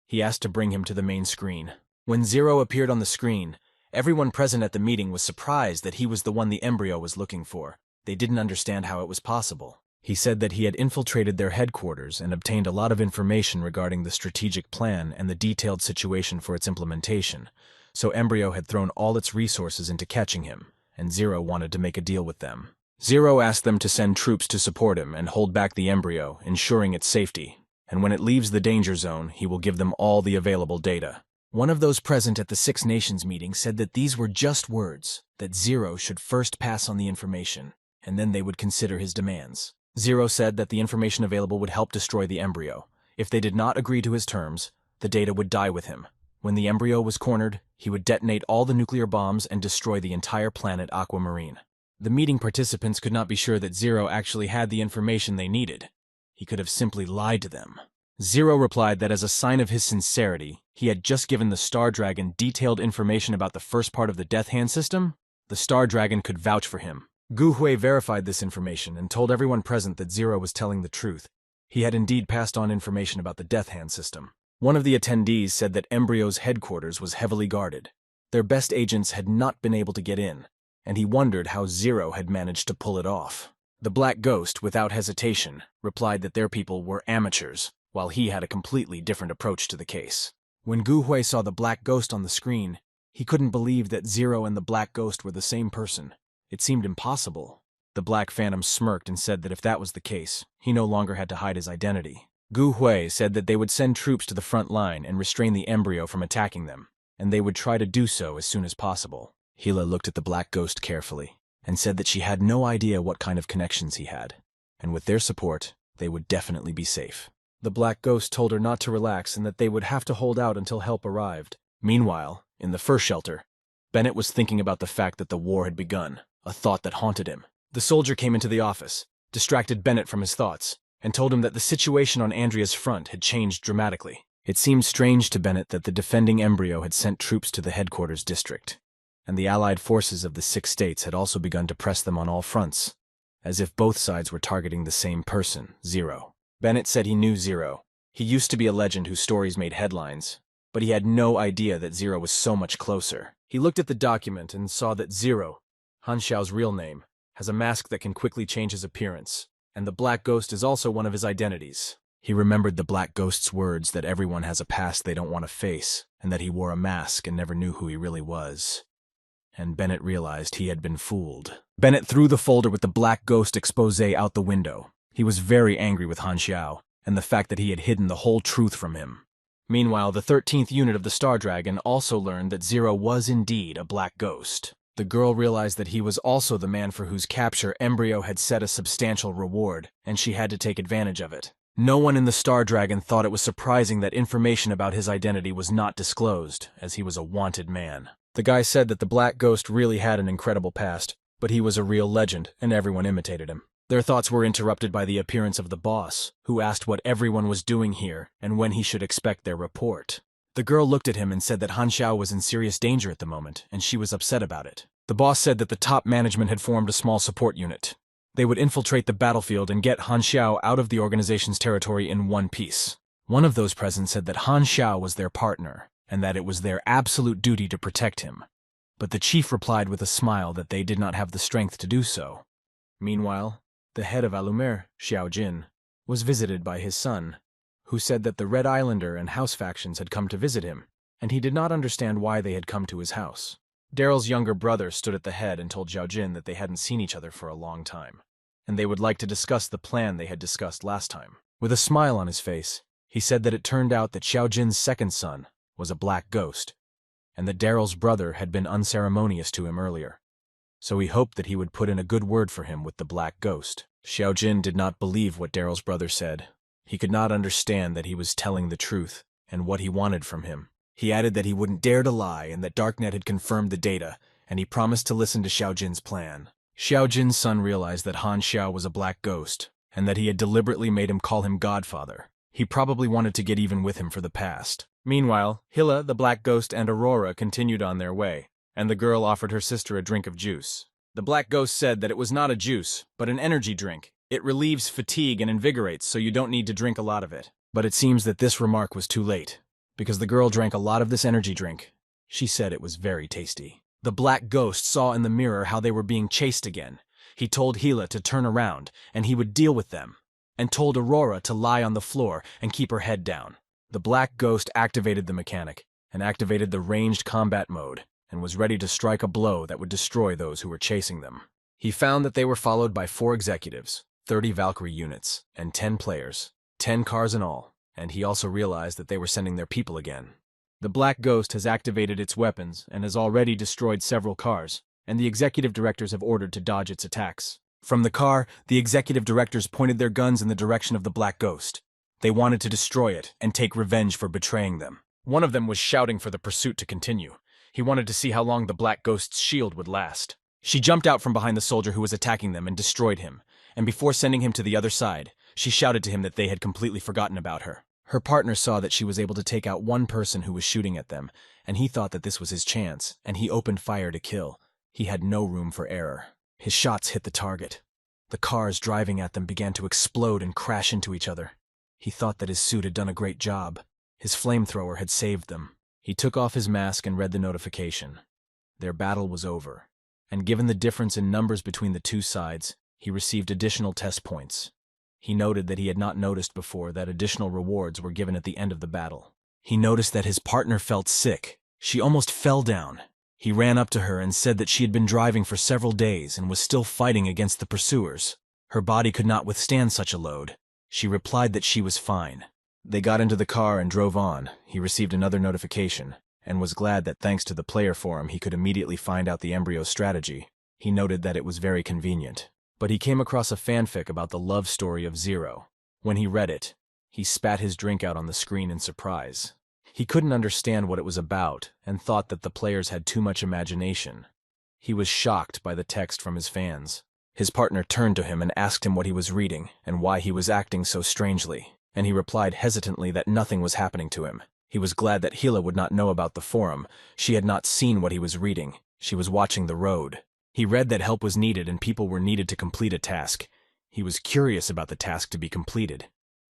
He asked to bring him to the main screen. When Zero appeared on the screen, everyone present at the meeting was surprised that he was the one the embryo was looking for. They didn't understand how it was possible. He said that he had infiltrated their headquarters and obtained a lot of information regarding the strategic plan and the detailed situation for its implementation, so Embryo had thrown all its resources into catching him, and Zero wanted to make a deal with them. Zero asked them to send troops to support him and hold back the embryo, ensuring its safety, and when it leaves the danger zone, he will give them all the available data. One of those present at the Six Nations meeting said that these were just words, that Zero should first pass on the information, and then they would consider his demands. Zero said that the information available would help destroy the embryo. If they did not agree to his terms, the data would die with him. When the embryo was cornered, he would detonate all the nuclear bombs and destroy the entire planet Aquamarine. The meeting participants could not be sure that Zero actually had the information they needed. He could have simply lied to them. Zero replied that as a sign of his sincerity, he had just given the Star Dragon detailed information about the first part of the Death Hand system. The Star Dragon could vouch for him. Gu Hui verified this information and told everyone present that Zero was telling the truth. He had indeed passed on information about the Death Hand system. One of the attendees said that Embryo's headquarters was heavily guarded. Their best agents had not been able to get in, and he wondered how Zero had managed to pull it off. The Black Ghost, without hesitation, replied that their people were amateurs, while he had a completely different approach to the case. When Gu Hui saw the Black Ghost on the screen, he couldn't believe that Zero and the Black Ghost were the same person. It seemed impossible. The Black Phantom smirked and said that if that was the case, he no longer had to hide his identity. Gu Hui said that they would send troops to the front line and restrain the embryo from attacking them, and they would try to do so as soon as possible. Gila looked at the Black Ghost carefully and said that she had no idea what kind of connections he had, and with their support, they would definitely be safe. The Black Ghost told her not to relax and that they would have to hold out until help arrived. Meanwhile, in the first shelter, Bennett was thinking about the fact that the war had begun, a thought that haunted him. The soldier came into the office, distracted Bennett from his thoughts, and told him that the situation on Andrea's front had changed dramatically. It seemed strange to Bennett that the defending embryo had sent troops to the headquarters district, and the allied forces of the 6 states had also begun to press them on all fronts, as if both sides were targeting the same person, Zero. Bennett said he knew Zero. He used to be a legend whose stories made headlines, but he had no idea that Zero was so much closer. He looked at the document and saw that Zero, Han Xiao's real name, has a mask that can quickly change his appearance, and the Black Ghost is also one of his identities. He remembered the Black Ghost's words that everyone has a past they don't want to face, and that he wore a mask and never knew who he really was. And Bennett realized he had been fooled. Bennett threw the folder with the Black Ghost expose out the window. He was very angry with Han Xiao, and the fact that he had hidden the whole truth from him. Meanwhile, the 13th unit of the Star Dragon also learned that Zero was indeed a Black Ghost. The girl realized that he was also the man for whose capture Embryo had set a substantial reward, and she had to take advantage of it. No one in the Star Dragon thought it was surprising that information about his identity was not disclosed, as he was a wanted man. The guy said that the Black Ghost really had an incredible past, but he was a real legend, and everyone imitated him. Their thoughts were interrupted by the appearance of the boss, who asked what everyone was doing here and when he should expect their report. The girl looked at him and said that Han Xiao was in serious danger at the moment, and she was upset about it. The boss said that the top management had formed a small support unit. They would infiltrate the battlefield and get Han Xiao out of the organization's territory in one piece. One of those present said that Han Xiao was their partner, and that it was their absolute duty to protect him. But the chief replied with a smile that they did not have the strength to do so. Meanwhile, the head of Alumer, Xiao Jin, was visited by his son, who said that the Red Islander and House factions had come to visit him, and he did not understand why they had come to his house. Daryl's younger brother stood at the head and told Xiao Jin that they hadn't seen each other for a long time, and they would like to discuss the plan they had discussed last time. With a smile on his face, he said that it turned out that Xiao Jin's second son was a Black Ghost, and that Daryl's brother had been unceremonious to him earlier. So he hoped that he would put in a good word for him with the Black Ghost. Xiao Jin did not believe what Daryl's brother said. He could not understand that he was telling the truth and what he wanted from him. He added that he wouldn't dare to lie and that Darknet had confirmed the data, and he promised to listen to Xiao Jin's plan. Xiao Jin's son realized that Han Xiao was a Black Ghost, and that he had deliberately made him call him Godfather. He probably wanted to get even with him for the past. Meanwhile, Hilla, the Black Ghost, and Aurora continued on their way, and the girl offered her sister a drink of juice. The Black Ghost said that it was not a juice, but an energy drink. It relieves fatigue and invigorates, so you don't need to drink a lot of it. But it seems that this remark was too late, because the girl drank a lot of this energy drink. She said it was very tasty. The Black Ghost saw in the mirror how they were being chased again. He told Hila to turn around, and he would deal with them, and told Aurora to lie on the floor and keep her head down. The Black Ghost activated the mechanic, and activated the ranged combat mode, and was ready to strike a blow that would destroy those who were chasing them. He found that they were followed by 4 executives, 30 Valkyrie units, and 10 players, 10 cars in all, and he also realized that they were sending their people again. The Black Ghost has activated its weapons and has already destroyed several cars, and the executive directors have ordered to dodge its attacks. From the car, the executive directors pointed their guns in the direction of the Black Ghost. They wanted to destroy it and take revenge for betraying them. One of them was shouting for the pursuit to continue. He wanted to see how long the Black Ghost's shield would last. She jumped out from behind the soldier who was attacking them and destroyed him, and before sending him to the other side, she shouted to him that they had completely forgotten about her. Her partner saw that she was able to take out one person who was shooting at them, and he thought that this was his chance, and he opened fire to kill. He had no room for error. His shots hit the target. The cars driving at them began to explode and crash into each other. He thought that his suit had done a great job. His flamethrower had saved them. He took off his mask and read the notification. Their battle was over, and given the difference in numbers between the two sides, he received additional test points. He noted that he had not noticed before that additional rewards were given at the end of the battle. He noticed that his partner felt sick. She almost fell down. He ran up to her and said that she had been driving for several days and was still fighting against the pursuers. Her body could not withstand such a load. She replied that she was fine. They got into the car and drove on. He received another notification, and was glad that thanks to the player forum he could immediately find out the embryo strategy. He noted that it was very convenient. But he came across a fanfic about the love story of Zero. When he read it, he spat his drink out on the screen in surprise. He couldn't understand what it was about and thought that the players had too much imagination. He was shocked by the text from his fans. His partner turned to him and asked him what he was reading and why he was acting so strangely, and he replied hesitantly that nothing was happening to him. He was glad that Hila would not know about the forum. She had not seen what he was reading. She was watching the road. He read that help was needed and people were needed to complete a task. He was curious about the task to be completed,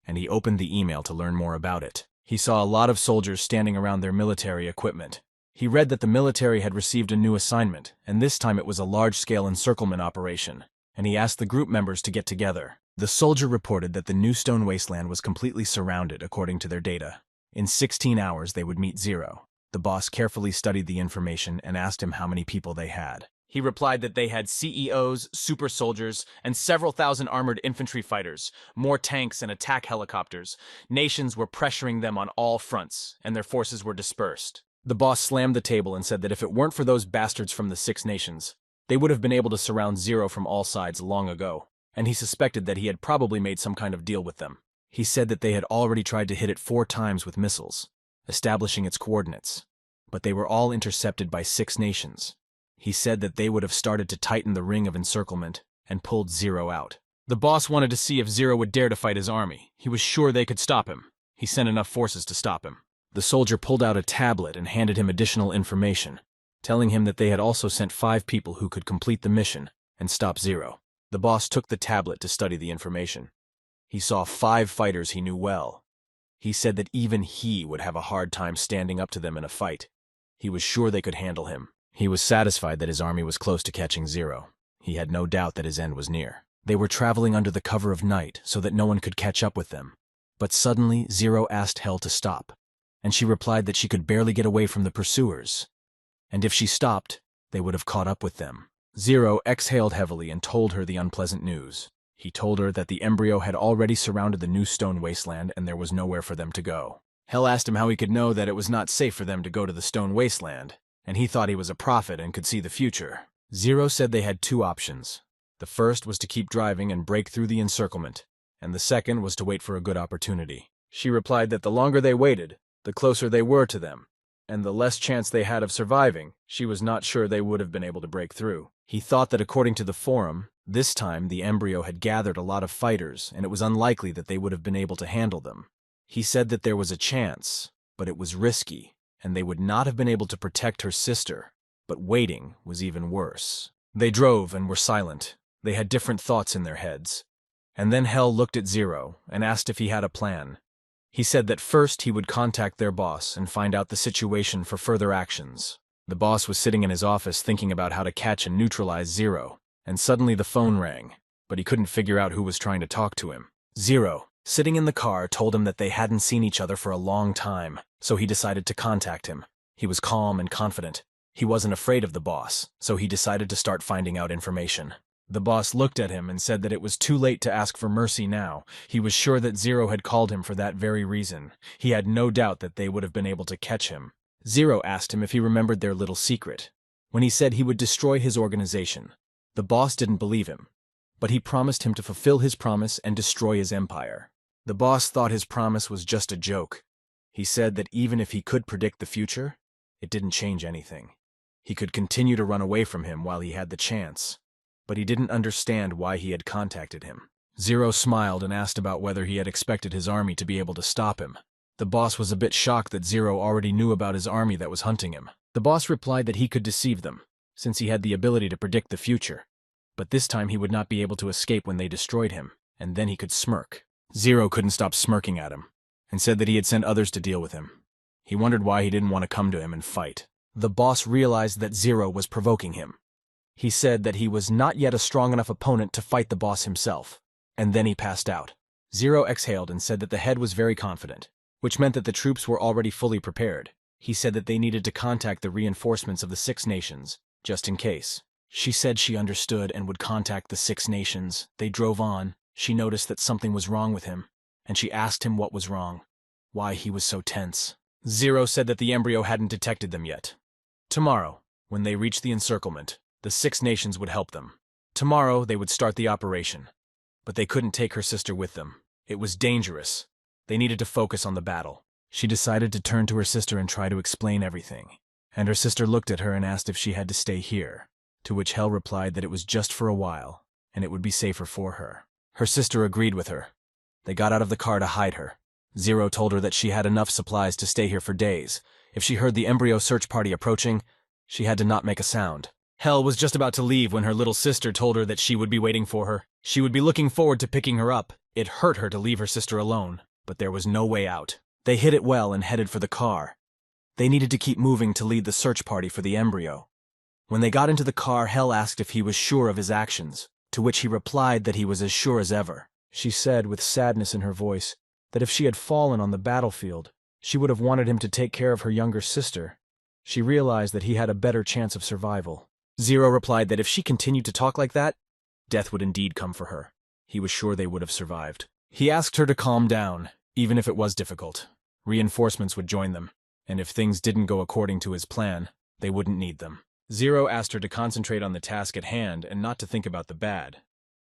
and he opened the email to learn more about it. He saw a lot of soldiers standing around their military equipment. He read that the military had received a new assignment, and this time it was a large-scale encirclement operation, and he asked the group members to get together. The soldier reported that the New Stone Wasteland was completely surrounded according to their data. In 16 hours they would meet Zero. The boss carefully studied the information and asked him how many people they had. He replied that they had CEOs, super soldiers, and several thousand armored infantry fighters, more tanks and attack helicopters. Nations were pressuring them on all fronts, and their forces were dispersed. The boss slammed the table and said that if it weren't for those bastards from the Six Nations, they would have been able to surround Zero from all sides long ago, and he suspected that he had probably made some kind of deal with them. He said that they had already tried to hit it 4 times with missiles, establishing its coordinates, but they were all intercepted by Six Nations. He said that they would have started to tighten the ring of encirclement and pulled Zero out. The boss wanted to see if Zero would dare to fight his army. He was sure they could stop him. He sent enough forces to stop him. The soldier pulled out a tablet and handed him additional information, telling him that they had also sent 5 people who could complete the mission and stop Zero. The boss took the tablet to study the information. He saw 5 fighters he knew well. He said that even he would have a hard time standing up to them in a fight. He was sure they could handle him. He was satisfied that his army was close to catching Zero. He had no doubt that his end was near. They were traveling under the cover of night so that no one could catch up with them. But suddenly, Zero asked Hell to stop, and she replied that she could barely get away from the pursuers, and if she stopped, they would have caught up with them. Zero exhaled heavily and told her the unpleasant news. He told her that the embryo had already surrounded the New Stone Wasteland and there was nowhere for them to go. Hell asked him how he could know that it was not safe for them to go to the Stone Wasteland, and he thought he was a prophet and could see the future. Zero said they had 2 options. The first was to keep driving and break through the encirclement, and the second was to wait for a good opportunity. She replied that the longer they waited, the closer they were to them, and the less chance they had of surviving. She was not sure they would have been able to break through. He thought that according to the forum, this time the embryo had gathered a lot of fighters, and it was unlikely that they would have been able to handle them. He said that there was a chance, but it was risky, and they would not have been able to protect her sister, but waiting was even worse. They drove and were silent. They had different thoughts in their heads. And then Hell looked at Zero and asked if he had a plan. He said that first he would contact their boss and find out the situation for further actions. The boss was sitting in his office thinking about how to catch and neutralize Zero, and suddenly the phone rang, but he couldn't figure out who was trying to talk to him. Zero, sitting in the car, told him that they hadn't seen each other for a long time, so he decided to contact him. He was calm and confident. He wasn't afraid of the boss, so he decided to start finding out information. The boss looked at him and said that it was too late to ask for mercy now. He was sure that Zero had called him for that very reason. He had no doubt that they would have been able to catch him. Zero asked him if he remembered their little secret. When he said he would destroy his organization, the boss didn't believe him, but he promised him to fulfill his promise and destroy his empire. The boss thought his promise was just a joke. He said that even if he could predict the future, it didn't change anything. He could continue to run away from him while he had the chance, but he didn't understand why he had contacted him. Zero smiled and asked about whether he had expected his army to be able to stop him. The boss was a bit shocked that Zero already knew about his army that was hunting him. The boss replied that he could deceive them, since he had the ability to predict the future. But this time he would not be able to escape when they destroyed him, and then he could smirk. Zero couldn't stop smirking at him, and said that he had sent others to deal with him. He wondered why he didn't want to come to him and fight. The boss realized that Zero was provoking him. He said that he was not yet a strong enough opponent to fight the boss himself, and then he passed out. Zero exhaled and said that the head was very confident, which meant that the troops were already fully prepared. He said that they needed to contact the reinforcements of the Six Nations, just in case. She said she understood and would contact the Six Nations. They drove on. She noticed that something was wrong with him, and she asked him what was wrong, why he was so tense. Zero said that the embryo hadn't detected them yet. Tomorrow, when they reached the encirclement, the Six Nations would help them. Tomorrow they would start the operation, but they couldn't take her sister with them. It was dangerous. They needed to focus on the battle. She decided to turn to her sister and try to explain everything. And her sister looked at her and asked if she had to stay here, to which Hel replied that it was just for a while, and it would be safer for her. Her sister agreed with her. They got out of the car to hide her. Zero told her that she had enough supplies to stay here for days. If she heard the embryo search party approaching, she had to not make a sound. Hel was just about to leave when her little sister told her that she would be waiting for her. She would be looking forward to picking her up. It hurt her to leave her sister alone, but there was no way out. They hid it well and headed for the car. They needed to keep moving to lead the search party for the embryo. When they got into the car, Hel asked if he was sure of his actions, to which he replied that he was as sure as ever. She said, with sadness in her voice, that if she had fallen on the battlefield, she would have wanted him to take care of her younger sister. She realized that he had a better chance of survival. Zero replied that if she continued to talk like that, death would indeed come for her. He was sure they would have survived. He asked her to calm down, even if it was difficult. Reinforcements would join them, and if things didn't go according to his plan, they wouldn't need them. Zero asked her to concentrate on the task at hand and not to think about the bad.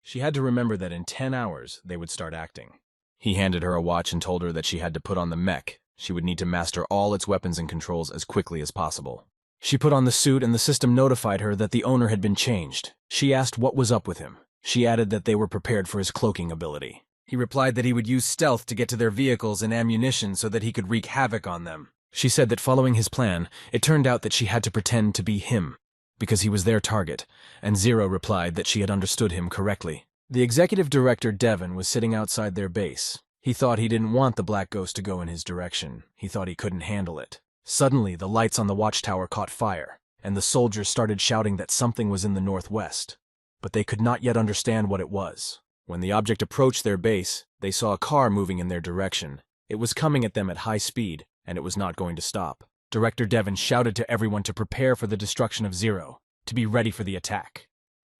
She had to remember that in 10 hours, they would start acting. He handed her a watch and told her that she had to put on the mech. She would need to master all its weapons and controls as quickly as possible. She put on the suit and the system notified her that the owner had been changed. She asked what was up with him. She added that they were prepared for his cloaking ability. He replied that he would use stealth to get to their vehicles and ammunition so that he could wreak havoc on them. She said that following his plan, it turned out that she had to pretend to be him, because he was their target, and Zero replied that she had understood him correctly. The executive director, Devon, was sitting outside their base. He thought he didn't want the Black Ghost to go in his direction. He thought he couldn't handle it. Suddenly, the lights on the watchtower caught fire, and the soldiers started shouting that something was in the northwest. But they could not yet understand what it was. When the object approached their base, they saw a car moving in their direction. It was coming at them at high speed, and it was not going to stop. Director Devon shouted to everyone to prepare for the destruction of Zero, to be ready for the attack.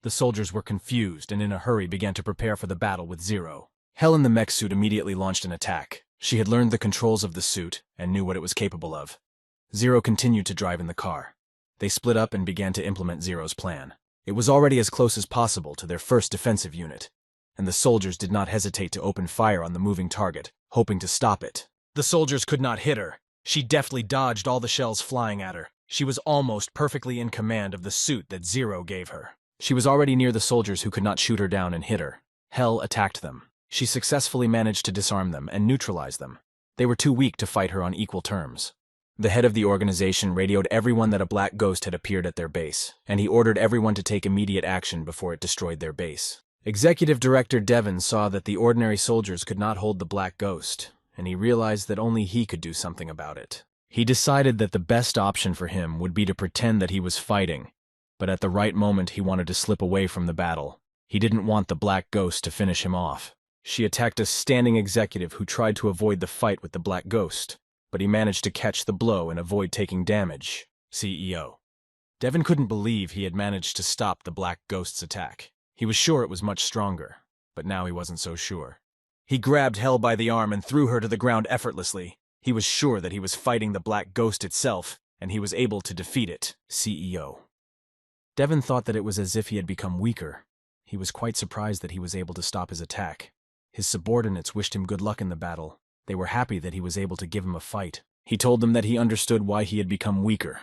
The soldiers were confused and in a hurry began to prepare for the battle with Zero. Hel in the mech suit immediately launched an attack. She had learned the controls of the suit and knew what it was capable of. Zero continued to drive in the car. They split up and began to implement Zero's plan. It was already as close as possible to their first defensive unit, and the soldiers did not hesitate to open fire on the moving target, hoping to stop it. The soldiers could not hit her. She deftly dodged all the shells flying at her. She was almost perfectly in command of the suit that Zero gave her. She was already near the soldiers who could not shoot her down and hit her. Hel attacked them. She successfully managed to disarm them and neutralize them. They were too weak to fight her on equal terms. The head of the organization radioed everyone that a black ghost had appeared at their base, and he ordered everyone to take immediate action before it destroyed their base. Executive Director Devon saw that the ordinary soldiers could not hold the black ghost, and he realized that only he could do something about it. He decided that the best option for him would be to pretend that he was fighting, but at the right moment he wanted to slip away from the battle. He didn't want the black ghost to finish him off. She attacked a standing executive who tried to avoid the fight with the black ghost, but he managed to catch the blow and avoid taking damage. CEO. Devon couldn't believe he had managed to stop the black ghost's attack. He was sure it was much stronger, but now he wasn't so sure. He grabbed Hel by the arm and threw her to the ground effortlessly. He was sure that he was fighting the black ghost itself, and he was able to defeat it. CEO. Devon thought that it was as if he had become weaker. He was quite surprised that he was able to stop his attack. His subordinates wished him good luck in the battle. They were happy that he was able to give him a fight. He told them that he understood why he had become weaker.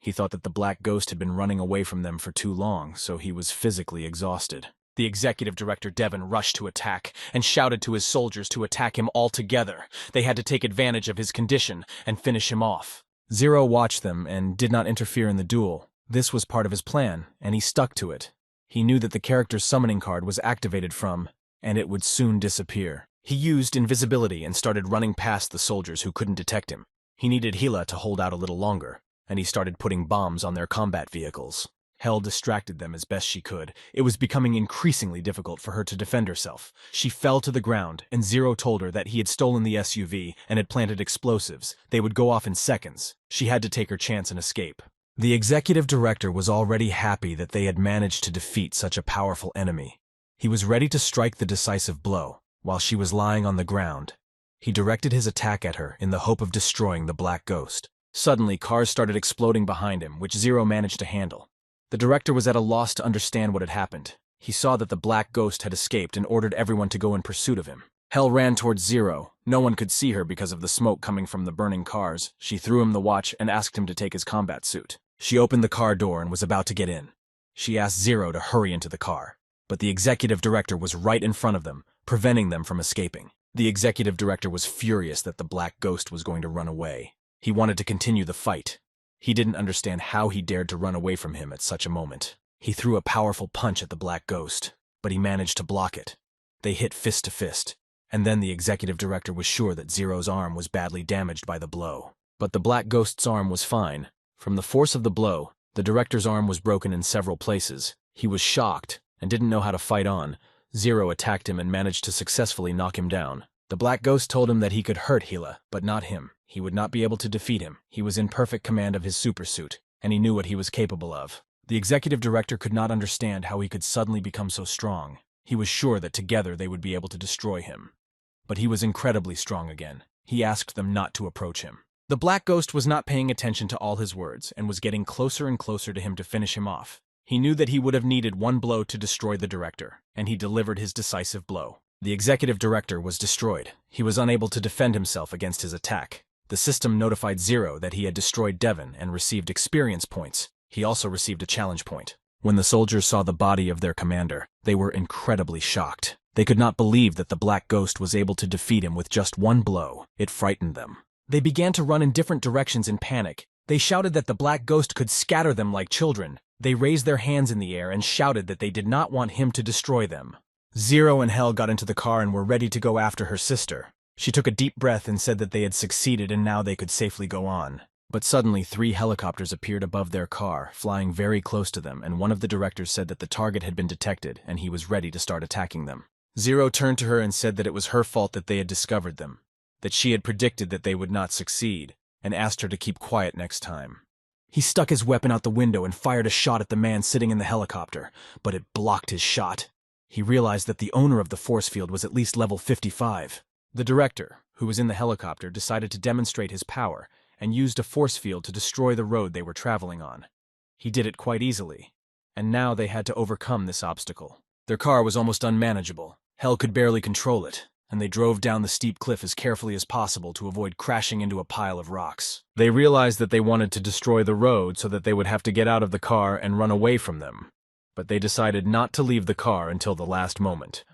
He thought that the black ghost had been running away from them for too long, so he was physically exhausted. The executive director Devon rushed to attack and shouted to his soldiers to attack him all together. They had to take advantage of his condition and finish him off. Zero watched them and did not interfere in the duel. This was part of his plan, and he stuck to it. He knew that the character's summoning card was activated from, and it would soon disappear. He used invisibility and started running past the soldiers who couldn't detect him. He needed Hela to hold out a little longer, and he started putting bombs on their combat vehicles. Hel distracted them as best she could. It was becoming increasingly difficult for her to defend herself. She fell to the ground, and Zero told her that he had stolen the SUV and had planted explosives. They would go off in seconds. She had to take her chance and escape. The executive director was already happy that they had managed to defeat such a powerful enemy. He was ready to strike the decisive blow. While she was lying on the ground, he directed his attack at her in the hope of destroying the black ghost. Suddenly, cars started exploding behind him, which Zero managed to handle. The director was at a loss to understand what had happened. He saw that the black ghost had escaped and ordered everyone to go in pursuit of him. Hell ran towards Zero. No one could see her because of the smoke coming from the burning cars. She threw him the watch and asked him to take his combat suit. She opened the car door and was about to get in. She asked Zero to hurry into the car, but the executive director was right in front of them, preventing them from escaping. The executive director was furious that the black ghost was going to run away. He wanted to continue the fight. He didn't understand how he dared to run away from him at such a moment. He threw a powerful punch at the black ghost, but he managed to block it. They hit fist to fist, and then the executive director was sure that Zero's arm was badly damaged by the blow. But the black ghost's arm was fine. From the force of the blow, the director's arm was broken in several places. He was shocked and didn't know how to fight on. Zero attacked him and managed to successfully knock him down. The black ghost told him that he could hurt Hila, but not him. He would not be able to defeat him. He was in perfect command of his supersuit, and he knew what he was capable of. The executive director could not understand how he could suddenly become so strong. He was sure that together they would be able to destroy him. But he was incredibly strong again. He asked them not to approach him. The black ghost was not paying attention to all his words and was getting closer and closer to him to finish him off. He knew that he would have needed one blow to destroy the director, and he delivered his decisive blow. The executive director was destroyed. He was unable to defend himself against his attack. The system notified Zero that he had destroyed Devon and received experience points. He also received a challenge point. When the soldiers saw the body of their commander, they were incredibly shocked. They could not believe that the black ghost was able to defeat him with just one blow. It frightened them. They began to run in different directions in panic. They shouted that the black ghost could scatter them like children. They raised their hands in the air and shouted that they did not want him to destroy them. Zero and Hell got into the car and were ready to go after her sister. She took a deep breath and said that they had succeeded and now they could safely go on. But suddenly 3 helicopters appeared above their car, flying very close to them, and one of the directors said that the target had been detected and he was ready to start attacking them. Zero turned to her and said that it was her fault that they had discovered them, that she had predicted that they would not succeed, and asked her to keep quiet next time. He stuck his weapon out the window and fired a shot at the man sitting in the helicopter, but it blocked his shot. He realized that the owner of the force field was at least level 55. The director, who was in the helicopter, decided to demonstrate his power and used a force field to destroy the road they were traveling on. He did it quite easily, and now they had to overcome this obstacle. Their car was almost unmanageable. Hell could barely control it, and they drove down the steep cliff as carefully as possible to avoid crashing into a pile of rocks. They realized that they wanted to destroy the road so that they would have to get out of the car and run away from them. But they decided not to leave the car until the last moment.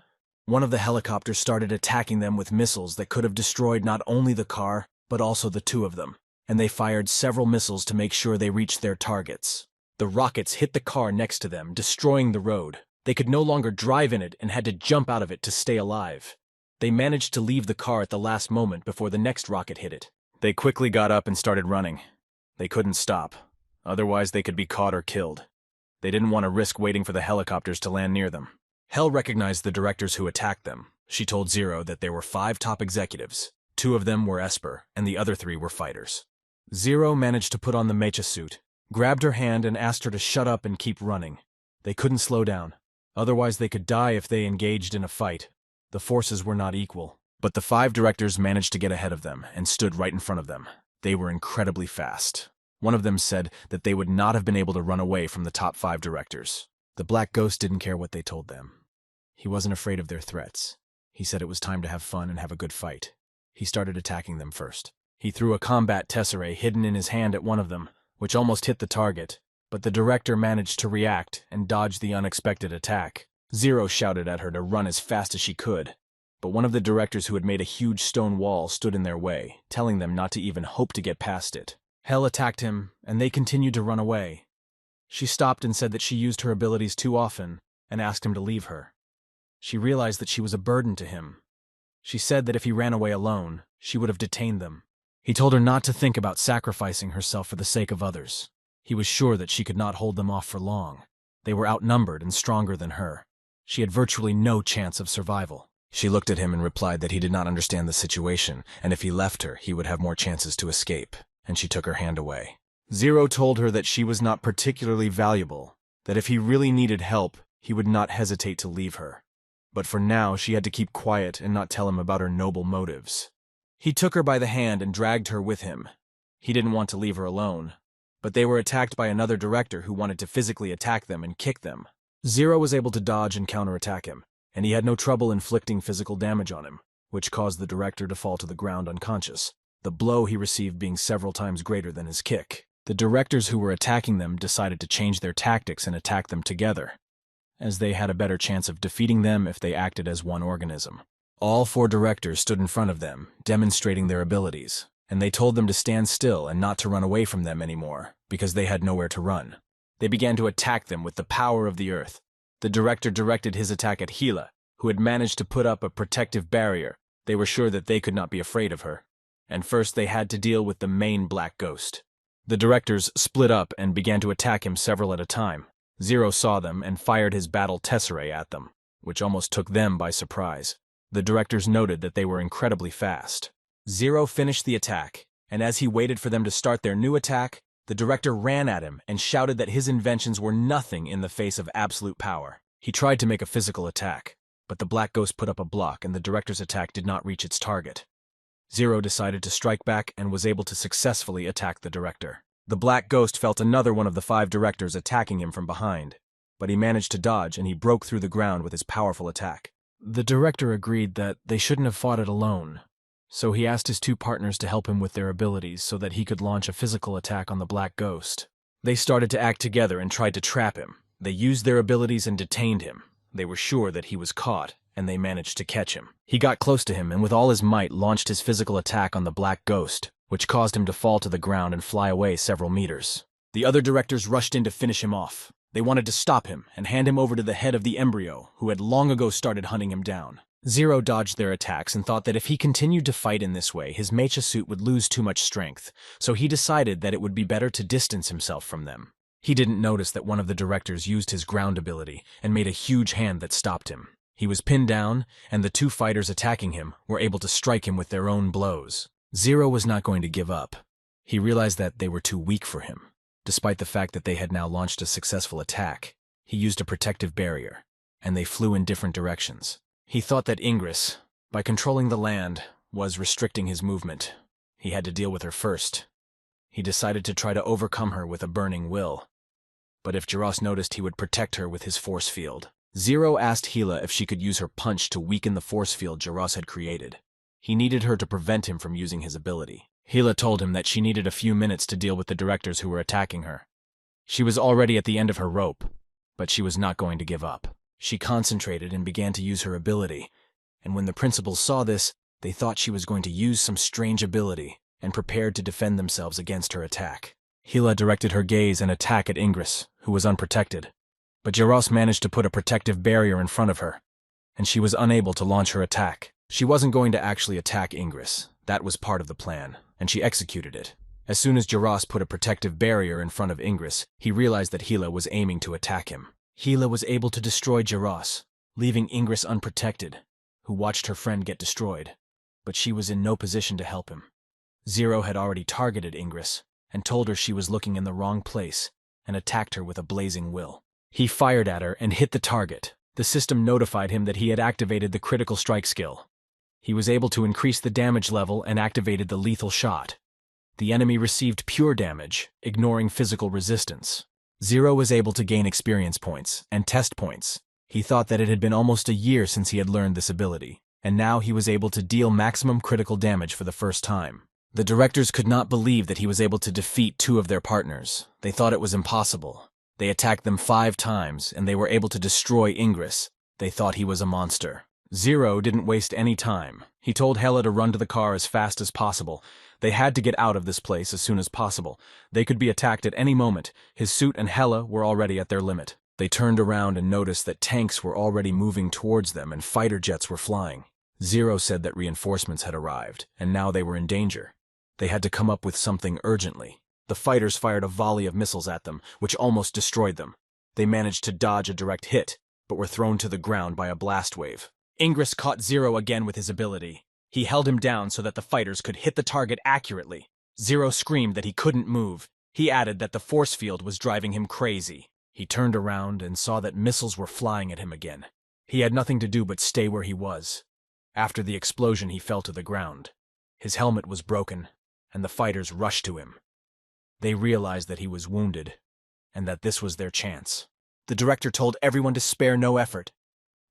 One of the helicopters started attacking them with missiles that could have destroyed not only the car, but also the 2 of them, and they fired several missiles to make sure they reached their targets. The rockets hit the car next to them, destroying the road. They could no longer drive in it and had to jump out of it to stay alive. They managed to leave the car at the last moment before the next rocket hit it. They quickly got up and started running. They couldn't stop. Otherwise, they could be caught or killed. They didn't want to risk waiting for the helicopters to land near them. Hell recognized the directors who attacked them. She told Zero that there were 5 top executives. 2 of them were Esper, and the other 3 were fighters. Zero managed to put on the mecha suit, grabbed her hand and asked her to shut up and keep running. They couldn't slow down. Otherwise, they could die if they engaged in a fight. The forces were not equal. But the 5 directors managed to get ahead of them and stood right in front of them. They were incredibly fast. One of them said that they would not have been able to run away from the top 5 directors. The Black Ghost didn't care what they told them. He wasn't afraid of their threats. He said it was time to have fun and have a good fight. He started attacking them first. He threw a combat tesserae hidden in his hand at one of them, which almost hit the target, but the director managed to react and dodge the unexpected attack. Zero shouted at her to run as fast as she could, but one of the directors who had made a huge stone wall stood in their way, telling them not to even hope to get past it. Hell attacked him, and they continued to run away. She stopped and said that she used her abilities too often, and asked him to leave her. She realized that she was a burden to him. She said that if he ran away alone, she would have detained them. He told her not to think about sacrificing herself for the sake of others. He was sure that she could not hold them off for long. They were outnumbered and stronger than her. She had virtually no chance of survival. She looked at him and replied that he did not understand the situation, and if he left her, he would have more chances to escape, and she took her hand away. Zero told her that she was not particularly valuable, that if he really needed help, he would not hesitate to leave her. But for now, she had to keep quiet and not tell him about her noble motives. He took her by the hand and dragged her with him. He didn't want to leave her alone, but they were attacked by another director who wanted to physically attack them and kick them. Zero was able to dodge and counterattack him, and he had no trouble inflicting physical damage on him. which caused the director to fall to the ground unconscious, the blow he received being several times greater than his kick. The directors who were attacking them decided to change their tactics and attack them together, as they had a better chance of defeating them if they acted as one organism. All 4 directors stood in front of them, demonstrating their abilities, and they told them to stand still and not to run away from them anymore, because they had nowhere to run. They began to attack them with the power of the earth. The director directed his attack at Gila, who had managed to put up a protective barrier. They were sure that they could not be afraid of her. And first they had to deal with the main black ghost. The directors split up and began to attack him several at a time. Zero saw them and fired his battle tesserae at them, which almost took them by surprise. The directors noted that they were incredibly fast. Zero finished the attack, and as he waited for them to start their new attack, the director ran at him and shouted that his inventions were nothing in the face of absolute power. He tried to make a physical attack, but the black ghost put up a block and the director's attack did not reach its target. Zero decided to strike back and was able to successfully attack the director. The black ghost felt another one of the 5 directors attacking him from behind, but he managed to dodge and he broke through the ground with his powerful attack. The director agreed that they shouldn't have fought it alone, so he asked his 2 partners to help him with their abilities so that he could launch a physical attack on the black ghost. They started to act together and tried to trap him. They used their abilities and detained him. They were sure that he was caught, and they managed to catch him. He got close to him and with all his might launched his physical attack on the black ghost, which caused him to fall to the ground and fly away several meters. The other directors rushed in to finish him off. They wanted to stop him and hand him over to the head of the embryo, who had long ago started hunting him down. Zero dodged their attacks and thought that if he continued to fight in this way, his mecha suit would lose too much strength, so he decided that it would be better to distance himself from them. He didn't notice that one of the directors used his ground ability and made a huge hand that stopped him. He was pinned down, and the 2 fighters attacking him were able to strike him with their own blows. Zero was not going to give up. He realized that they were too weak for him. Despite the fact that they had now launched a successful attack, he used a protective barrier, and they flew in different directions. He thought that Ingress, by controlling the land, was restricting his movement. He had to deal with her first. He decided to try to overcome her with a burning will. But if Jaros noticed, he would protect her with his force field. Zero asked Gila if she could use her punch to weaken the force field Jaros had created. He needed her to prevent him from using his ability. Gila told him that she needed a few minutes to deal with the directors who were attacking her. She was already at the end of her rope, but she was not going to give up. She concentrated and began to use her ability, and when the principals saw this, they thought she was going to use some strange ability and prepared to defend themselves against her attack. Gila directed her gaze and attack at Ingress, who was unprotected, but Jaros managed to put a protective barrier in front of her, and she was unable to launch her attack. She wasn't going to actually attack Ingress. That was part of the plan, and she executed it. As soon as Jaros put a protective barrier in front of Ingress, he realized that Gila was aiming to attack him. Gila was able to destroy Jaros, leaving Ingress unprotected, who watched her friend get destroyed, but she was in no position to help him. Zero had already targeted Ingress and told her she was looking in the wrong place and attacked her with a blazing will. He fired at her and hit the target. The system notified him that he had activated the critical strike skill. He was able to increase the damage level and activated the lethal shot. The enemy received pure damage, ignoring physical resistance. Zero was able to gain experience points and test points. He thought that it had been almost a year since he had learned this ability, and now he was able to deal maximum critical damage for the first time. The directors could not believe that he was able to defeat 2 of their partners. They thought it was impossible. They attacked them 5 times, and they were able to destroy Ingress. They thought he was a monster. Zero didn't waste any time. He told Hela to run to the car as fast as possible. They had to get out of this place as soon as possible. They could be attacked at any moment. His suit and Hela were already at their limit. They turned around and noticed that tanks were already moving towards them and fighter jets were flying. Zero said that reinforcements had arrived, and now they were in danger. They had to come up with something urgently. The fighters fired a volley of missiles at them, which almost destroyed them. They managed to dodge a direct hit, but were thrown to the ground by a blast wave. Ingress caught Zero again with his ability. He held him down so that the fighters could hit the target accurately. Zero screamed that he couldn't move. He added that the force field was driving him crazy. He turned around and saw that missiles were flying at him again. He had nothing to do but stay where he was. After the explosion, he fell to the ground. His helmet was broken, and the fighters rushed to him. They realized that he was wounded, and that this was their chance. The director told everyone to spare no effort.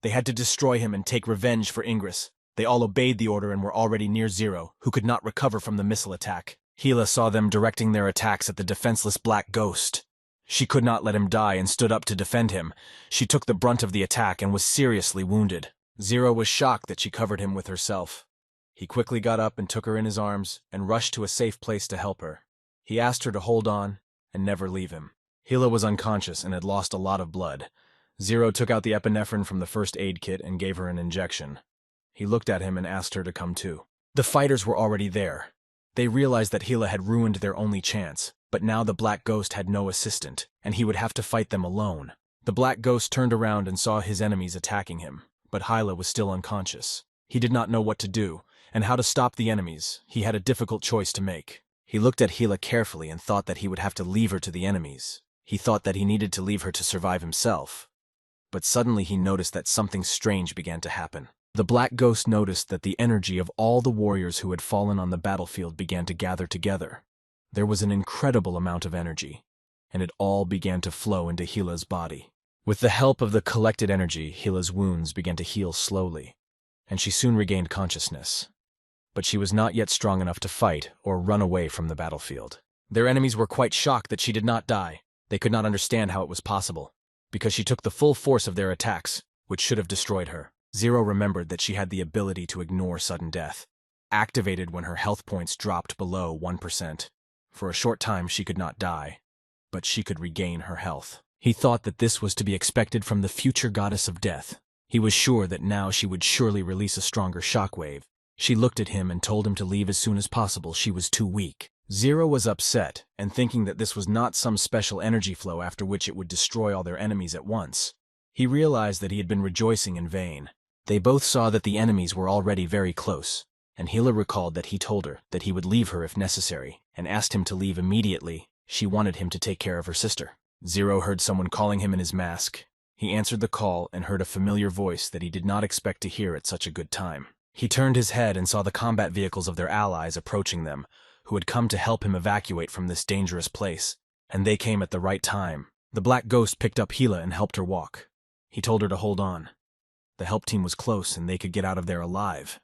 They had to destroy him and take revenge for Ingress. They all obeyed the order and were already near Zero, who could not recover from the missile attack. Hila saw them directing their attacks at the defenseless black ghost. She could not let him die and stood up to defend him. She took the brunt of the attack and was seriously wounded. Zero was shocked that she covered him with herself. He quickly got up and took her in his arms and rushed to a safe place to help her. He asked her to hold on and never leave him. Hila was unconscious and had lost a lot of blood. Zero took out the epinephrine from the first aid kit and gave her an injection. He looked at him and asked her to come too. The fighters were already there. They realized that Hila had ruined their only chance, but now the black ghost had no assistant, and he would have to fight them alone. The black ghost turned around and saw his enemies attacking him, but Hila was still unconscious. He did not know what to do, and how to stop the enemies. He had a difficult choice to make. He looked at Hila carefully and thought that he would have to leave her to the enemies. He thought that he needed to leave her to survive himself. But suddenly he noticed that something strange began to happen. The black ghost noticed that the energy of all the warriors who had fallen on the battlefield began to gather together. There was an incredible amount of energy, and it all began to flow into Hila's body. With the help of the collected energy, Hila's wounds began to heal slowly, and she soon regained consciousness. But she was not yet strong enough to fight or run away from the battlefield. Their enemies were quite shocked that she did not die. They could not understand how it was possible, because she took the full force of their attacks, which should have destroyed her. Zero remembered that she had the ability to ignore sudden death, activated when her health points dropped below 1%. For a short time she could not die, but she could regain her health. He thought that this was to be expected from the future goddess of death. He was sure that now she would surely release a stronger shockwave. She looked at him and told him to leave as soon as possible. She was too weak. Zero was upset and thinking that this was not some special energy flow after which it would destroy all their enemies at once. He realized that he had been rejoicing in vain. They both saw that the enemies were already very close, and Hila recalled that he told her that he would leave her if necessary, and asked him to leave immediately. She wanted him to take care of her sister. Zero heard someone calling him in his mask. He answered the call and heard a familiar voice that he did not expect to hear at such a good time. He turned his head and saw the combat vehicles of their allies approaching them, who had come to help him evacuate from this dangerous place, and they came at the right time. The black ghost picked up Hila and helped her walk. He told her to hold on. The help team was close and they could get out of there alive.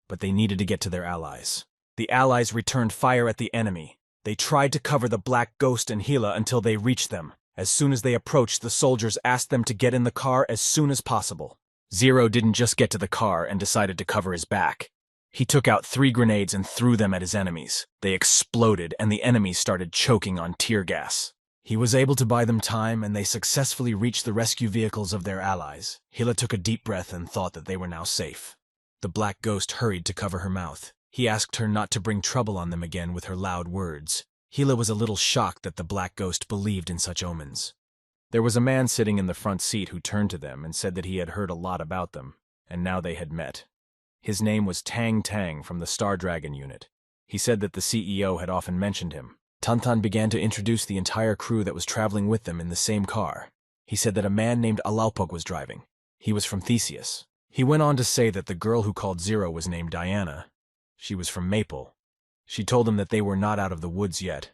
But they needed to get to their allies. The allies returned fire at the enemy. They tried to cover the black ghost and Hila until they reached them. As soon as they approached, the soldiers asked them to get in the car as soon as possible. Zero didn't just get to the car and decided to cover his back. He took out 3 grenades and threw them at his enemies. They exploded and the enemies started choking on tear gas. He was able to buy them time and they successfully reached the rescue vehicles of their allies. Hila took a deep breath and thought that they were now safe. The black ghost hurried to cover her mouth. He asked her not to bring trouble on them again with her loud words. Hila was a little shocked that the black ghost believed in such omens. There was a man sitting in the front seat who turned to them and said that he had heard a lot about them, and now they had met. His name was Tang Tang from the Star Dragon unit. He said that the CEO had often mentioned him. Tantan began to introduce the entire crew that was traveling with them in the same car. He said that a man named Alaupog was driving. He was from Theseus. He went on to say that the girl who called Zero was named Diana. She was from Maple. She told him that they were not out of the woods yet,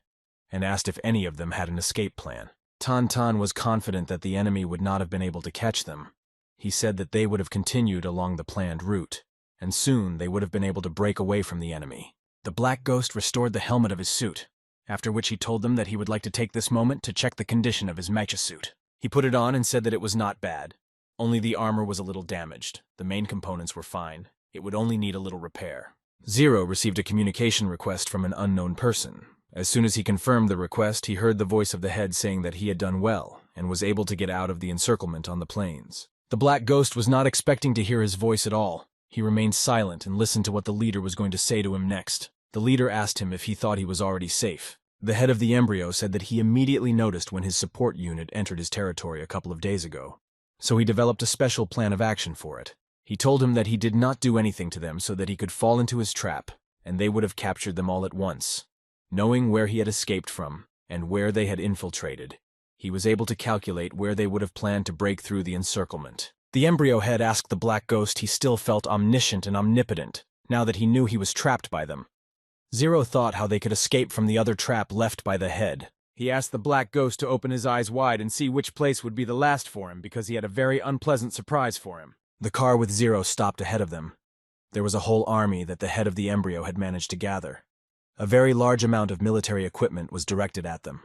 and asked if any of them had an escape plan. Tantan was confident that the enemy would not have been able to catch them. He said that they would have continued along the planned route, and soon they would have been able to break away from the enemy. The black ghost restored the helmet of his suit, after which he told them that he would like to take this moment to check the condition of his mecha suit. He put it on and said that it was not bad. Only the armor was a little damaged. The main components were fine. It would only need a little repair. Zero received a communication request from an unknown person. As soon as he confirmed the request, he heard the voice of the head saying that he had done well and was able to get out of the encirclement on the plains. The black ghost was not expecting to hear his voice at all. He remained silent and listened to what the leader was going to say to him next. The leader asked him if he thought he was already safe. The head of the embryo said that he immediately noticed when his support unit entered his territory a couple of days ago. So he developed a special plan of action for it. He told him that he did not do anything to them so that he could fall into his trap, and they would have captured them all at once. Knowing where he had escaped from, and where they had infiltrated, he was able to calculate where they would have planned to break through the encirclement. The embryo head asked the black ghost he still felt omniscient and omnipotent, now that he knew he was trapped by them. Zero thought how they could escape from the other trap left by the head. He asked the black ghost to open his eyes wide and see which place would be the last for him because he had a very unpleasant surprise for him. The car with Zero stopped ahead of them. There was a whole army that the head of the embryo had managed to gather. A very large amount of military equipment was directed at them.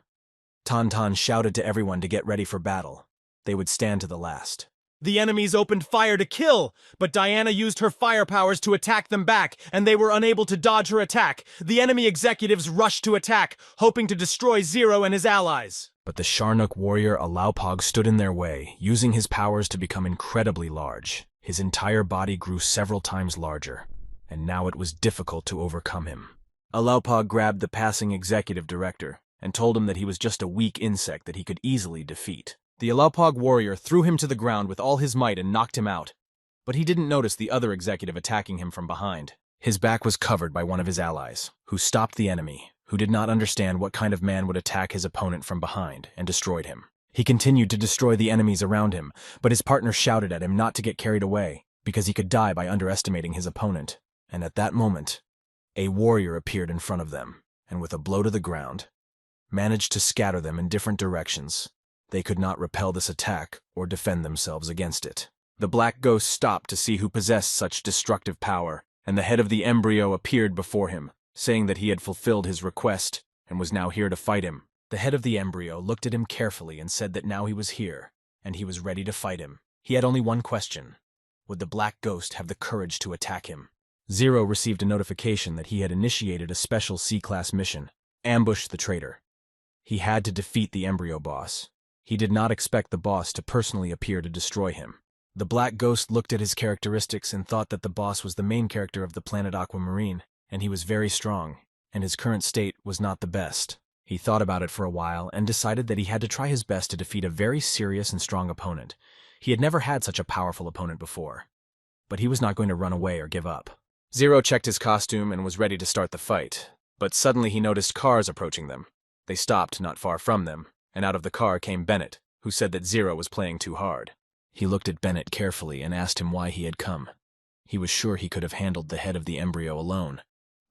Tauntaun shouted to everyone to get ready for battle. They would stand to the last. The enemies opened fire to kill, but Diana used her fire powers to attack them back, and they were unable to dodge her attack. The enemy executives rushed to attack, hoping to destroy Zero and his allies. But the Sharnook warrior Alaupog stood in their way, using his powers to become incredibly large. His entire body grew several times larger, and now it was difficult to overcome him. Alaupog grabbed the passing executive director and told him that he was just a weak insect that he could easily defeat. The Alaupog warrior threw him to the ground with all his might and knocked him out, but he didn't notice the other executive attacking him from behind. His back was covered by one of his allies, who stopped the enemy, who did not understand what kind of man would attack his opponent from behind, and destroyed him. He continued to destroy the enemies around him, but his partner shouted at him not to get carried away, because he could die by underestimating his opponent. And at that moment, a warrior appeared in front of them, and with a blow to the ground, managed to scatter them in different directions. They could not repel this attack or defend themselves against it. The Black Ghost stopped to see who possessed such destructive power, and the head of the embryo appeared before him, saying that he had fulfilled his request and was now here to fight him. The head of the embryo looked at him carefully and said that now he was here, and he was ready to fight him. He had only one question. Would the Black Ghost have the courage to attack him? Zero received a notification that he had initiated a special C-class mission, ambush the traitor. He had to defeat the embryo boss. He did not expect the boss to personally appear to destroy him. The Black Ghost looked at his characteristics and thought that the boss was the main character of the planet Aquamarine, and he was very strong, and his current state was not the best. He thought about it for a while and decided that he had to try his best to defeat a very serious and strong opponent. He had never had such a powerful opponent before, but he was not going to run away or give up. Zero checked his costume and was ready to start the fight, but suddenly he noticed cars approaching them. They stopped not far from them, and out of the car came Bennett, who said that Zero was playing too hard. He looked at Bennett carefully and asked him why he had come. He was sure he could have handled the head of the embryo alone,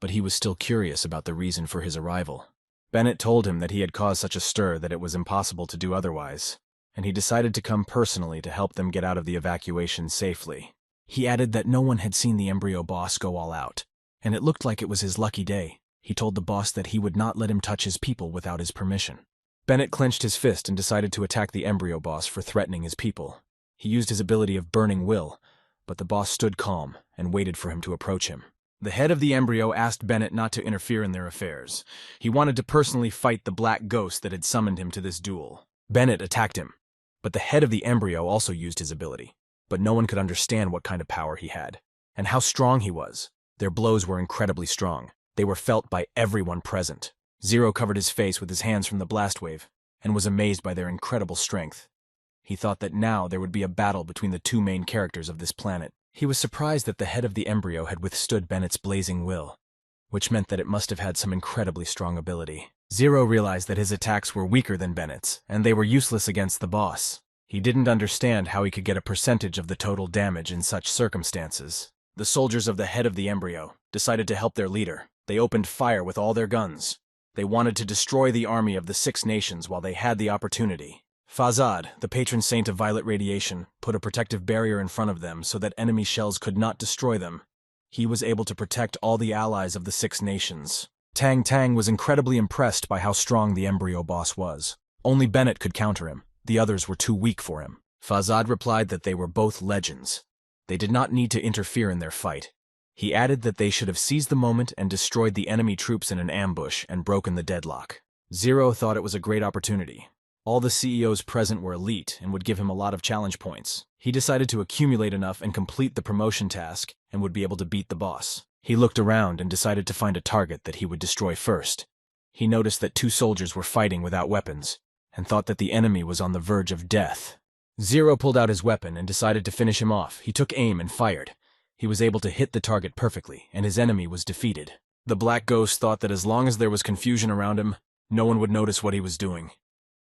but he was still curious about the reason for his arrival. Bennett told him that he had caused such a stir that it was impossible to do otherwise, and he decided to come personally to help them get out of the evacuation safely. He added that no one had seen the embryo boss go all out, and it looked like it was his lucky day. He told the boss that he would not let him touch his people without his permission. Bennett clenched his fist and decided to attack the embryo boss for threatening his people. He used his ability of burning will, but the boss stood calm and waited for him to approach him. The head of the embryo asked Bennett not to interfere in their affairs. He wanted to personally fight the Black Ghost that had summoned him to this duel. Bennett attacked him, but the head of the embryo also used his ability. But no one could understand what kind of power he had, and how strong he was. Their blows were incredibly strong. They were felt by everyone present. Zero covered his face with his hands from the blast wave, and was amazed by their incredible strength. He thought that now there would be a battle between the two main characters of this planet. He was surprised that the head of the embryo had withstood Bennett's blazing will, which meant that it must have had some incredibly strong ability. Zero realized that his attacks were weaker than Bennett's, and they were useless against the boss. He didn't understand how he could get a percentage of the total damage in such circumstances. The soldiers of the head of the embryo decided to help their leader. They opened fire with all their guns. They wanted to destroy the army of the Six Nations while they had the opportunity. Fazad, the patron saint of violet radiation, put a protective barrier in front of them so that enemy shells could not destroy them. He was able to protect all the allies of the Six Nations. Tang Tang was incredibly impressed by how strong the embryo boss was. Only Bennett could counter him. The others were too weak for him. Fazad replied that they were both legends. They did not need to interfere in their fight. He added that they should have seized the moment and destroyed the enemy troops in an ambush and broken the deadlock. Zero thought it was a great opportunity. All the CEOs present were elite and would give him a lot of challenge points. He decided to accumulate enough and complete the promotion task and would be able to beat the boss. He looked around and decided to find a target that he would destroy first. He noticed that two soldiers were fighting without weapons, and thought that the enemy was on the verge of death. Zero pulled out his weapon and decided to finish him off. He took aim and fired. He was able to hit the target perfectly, and his enemy was defeated. The Black Ghost thought that as long as there was confusion around him, no one would notice what he was doing.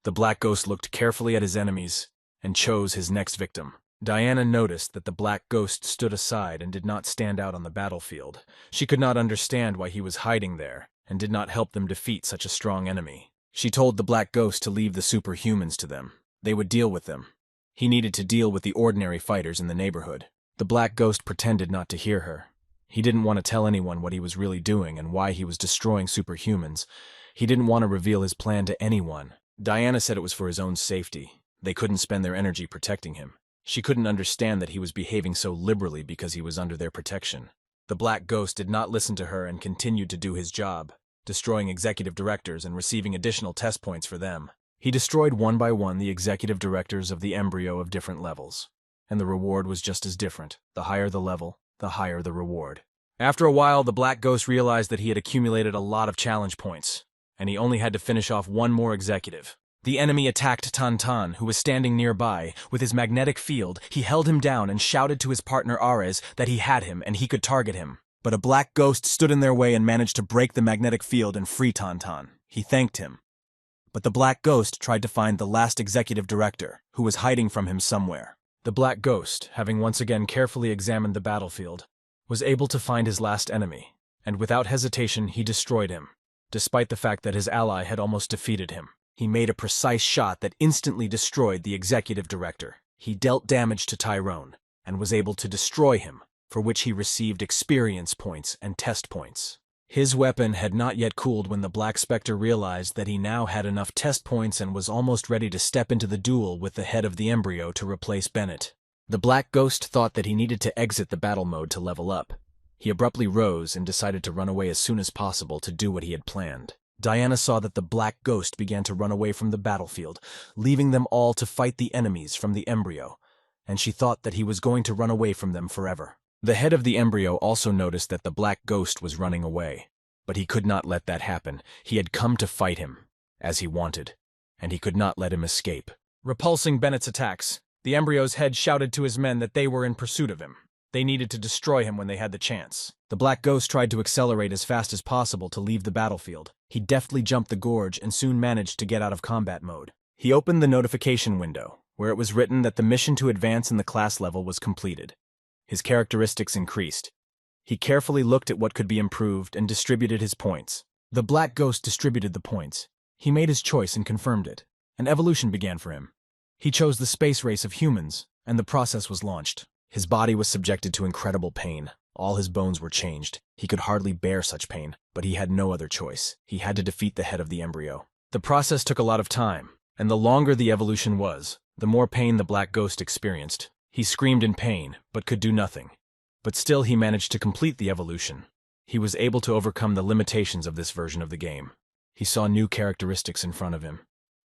The Black Ghost looked carefully at his enemies and chose his next victim. Diana noticed that the Black Ghost stood aside and did not stand out on the battlefield. She could not understand why he was hiding there and did not help them defeat such a strong enemy. She told the Black Ghost to leave the superhumans to them. They would deal with them. He needed to deal with the ordinary fighters in the neighborhood. The Black Ghost pretended not to hear her. He didn't want to tell anyone what he was really doing and why he was destroying superhumans. He didn't want to reveal his plan to anyone. Diana said it was for his own safety. They couldn't spend their energy protecting him. She couldn't understand that he was behaving so liberally because he was under their protection. The Black Ghost did not listen to her and continued to do his job, destroying executive directors and receiving additional test points for them. He destroyed one by one the executive directors of the embryo of different levels. And the reward was just as different. The higher the level, the higher the reward. After a while, the Black Ghost realized that he had accumulated a lot of challenge points, and he only had to finish off one more executive. The enemy attacked Tantan, who was standing nearby. With his magnetic field, he held him down and shouted to his partner Ares that he had him and he could target him. But a Black Ghost stood in their way and managed to break the magnetic field and free Tantan. He thanked him. But the Black Ghost tried to find the last executive director, who was hiding from him somewhere. The Black Ghost, having once again carefully examined the battlefield, was able to find his last enemy, and without hesitation he destroyed him, despite the fact that his ally had almost defeated him. He made a precise shot that instantly destroyed the executive director. He dealt damage to Tyrone, and was able to destroy him, for which he received experience points and test points. His weapon had not yet cooled when the Black Spectre realized that he now had enough test points and was almost ready to step into the duel with the head of the embryo to replace Bennett. The Black Ghost thought that he needed to exit the battle mode to level up. He abruptly rose and decided to run away as soon as possible to do what he had planned. Diana saw that the Black Ghost began to run away from the battlefield, leaving them all to fight the enemies from the embryo, and she thought that he was going to run away from them forever. The head of the embryo also noticed that the Black Ghost was running away, but he could not let that happen. He had come to fight him, as he wanted, and he could not let him escape. Repulsing Bennett's attacks, the embryo's head shouted to his men that they were in pursuit of him. They needed to destroy him when they had the chance. The Black Ghost tried to accelerate as fast as possible to leave the battlefield. He deftly jumped the gorge and soon managed to get out of combat mode. He opened the notification window, where it was written that the mission to advance in the class level was completed. His characteristics increased. He carefully looked at what could be improved and distributed his points. The Black Ghost distributed the points. He made his choice and confirmed it. An evolution began for him. He chose the space race of humans, and the process was launched. His body was subjected to incredible pain. All his bones were changed. He could hardly bear such pain, but he had no other choice. He had to defeat the head of the embryo. The process took a lot of time, and the longer the evolution was, the more pain the Black Ghost experienced. He screamed in pain, but could do nothing. But still he managed to complete the evolution. He was able to overcome the limitations of this version of the game. He saw new characteristics in front of him,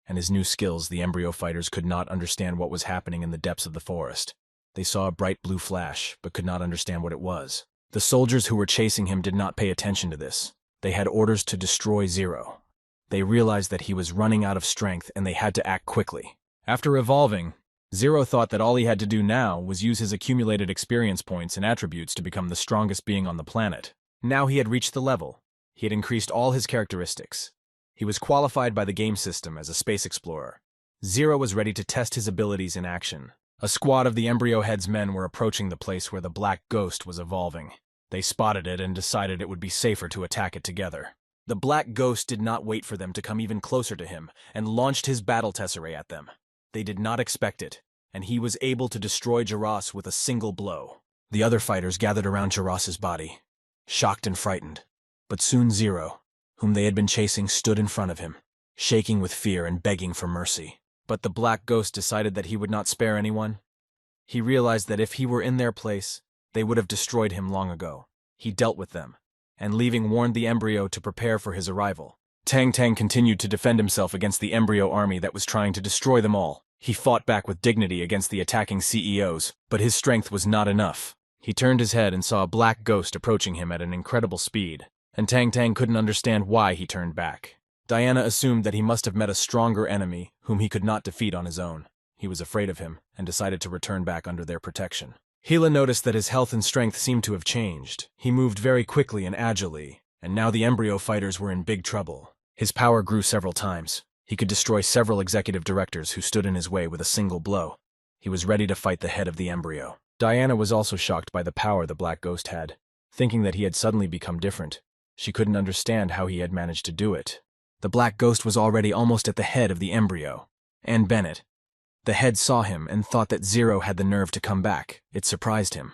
and his new skills. The embryo fighters could not understand what was happening in the depths of the forest. They saw a bright blue flash, but could not understand what it was. The soldiers who were chasing him did not pay attention to this. They had orders to destroy Zero. They realized that he was running out of strength and they had to act quickly. After evolving, Zero thought that all he had to do now was use his accumulated experience points and attributes to become the strongest being on the planet. Now he had reached the level. He had increased all his characteristics. He was qualified by the game system as a space explorer. Zero was ready to test his abilities in action. A squad of the embryo head's men were approaching the place where the Black Ghost was evolving. They spotted it and decided it would be safer to attack it together. The Black Ghost did not wait for them to come even closer to him and launched his battle tesserae at them. They did not expect it, and he was able to destroy Jaras with a single blow. The other fighters gathered around Jaras's body, shocked and frightened. But soon Zero, whom they had been chasing, stood in front of him, shaking with fear and begging for mercy. But the Black Ghost decided that he would not spare anyone. He realized that if he were in their place, they would have destroyed him long ago. He dealt with them, and leaving warned the embryo to prepare for his arrival. Tang Tang continued to defend himself against the embryo army that was trying to destroy them all. He fought back with dignity against the attacking CEOs, but his strength was not enough. He turned his head and saw a Black Ghost approaching him at an incredible speed, and Tang Tang couldn't understand why he turned back. Diana assumed that he must have met a stronger enemy whom he could not defeat on his own. He was afraid of him and decided to return back under their protection. Hila noticed that his health and strength seemed to have changed. He moved very quickly and agilely, and now the embryo fighters were in big trouble. His power grew several times. He could destroy several executive directors who stood in his way with a single blow. He was ready to fight the head of the embryo. Diana was also shocked by the power the Black Ghost had, thinking that he had suddenly become different. She couldn't understand how he had managed to do it. The Black Ghost was already almost at the head of the embryo. And Bennett. The head saw him and thought that Zero had the nerve to come back. It surprised him.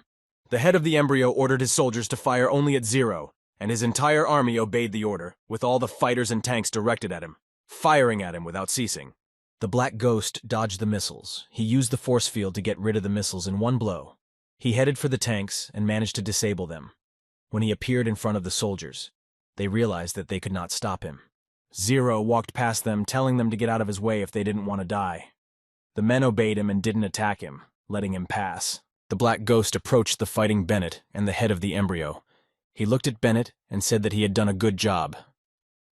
The head of the embryo ordered his soldiers to fire only at Zero, and his entire army obeyed the order, with all the fighters and tanks directed at him, firing at him without ceasing. The Black Ghost dodged the missiles. He used the force field to get rid of the missiles in one blow. He headed for the tanks and managed to disable them. When he appeared in front of the soldiers, they realized that they could not stop him. Zero walked past them, telling them to get out of his way if they didn't want to die. The men obeyed him and didn't attack him, letting him pass. The Black Ghost approached the fighting Bennett and the head of the embryo. He looked at Bennett and said that he had done a good job.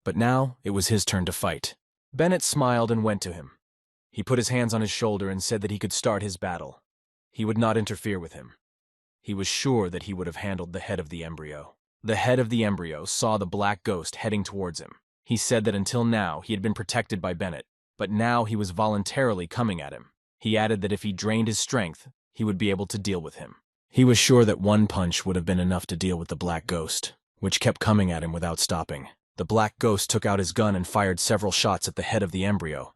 But now it was his turn to fight. Bennett smiled and went to him. He put his hands on his shoulder and said that he could start his battle. He would not interfere with him. He was sure that he would have handled the head of the embryo. The head of the embryo saw the Black Ghost heading towards him. He said that until now he had been protected by Bennett, but now he was voluntarily coming at him. He added that if he drained his strength, he would be able to deal with him. He was sure that one punch would have been enough to deal with the Black Ghost, which kept coming at him without stopping. The Black Ghost took out his gun and fired several shots at the head of the embryo,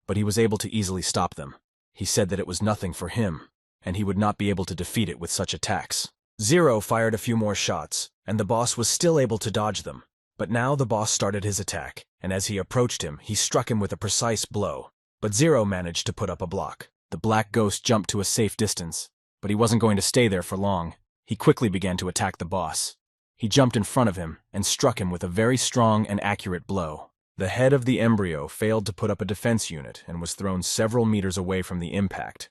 but he was able to easily stop them. He said that it was nothing for him, and he would not be able to defeat it with such attacks. Zero fired a few more shots, and the boss was still able to dodge them. But now the boss started his attack, and as he approached him, he struck him with a precise blow. But Zero managed to put up a block. The Black Ghost jumped to a safe distance, but he wasn't going to stay there for long. He quickly began to attack the boss. He jumped in front of him and struck him with a very strong and accurate blow. The head of the embryo failed to put up a defense unit and was thrown several meters away from the impact.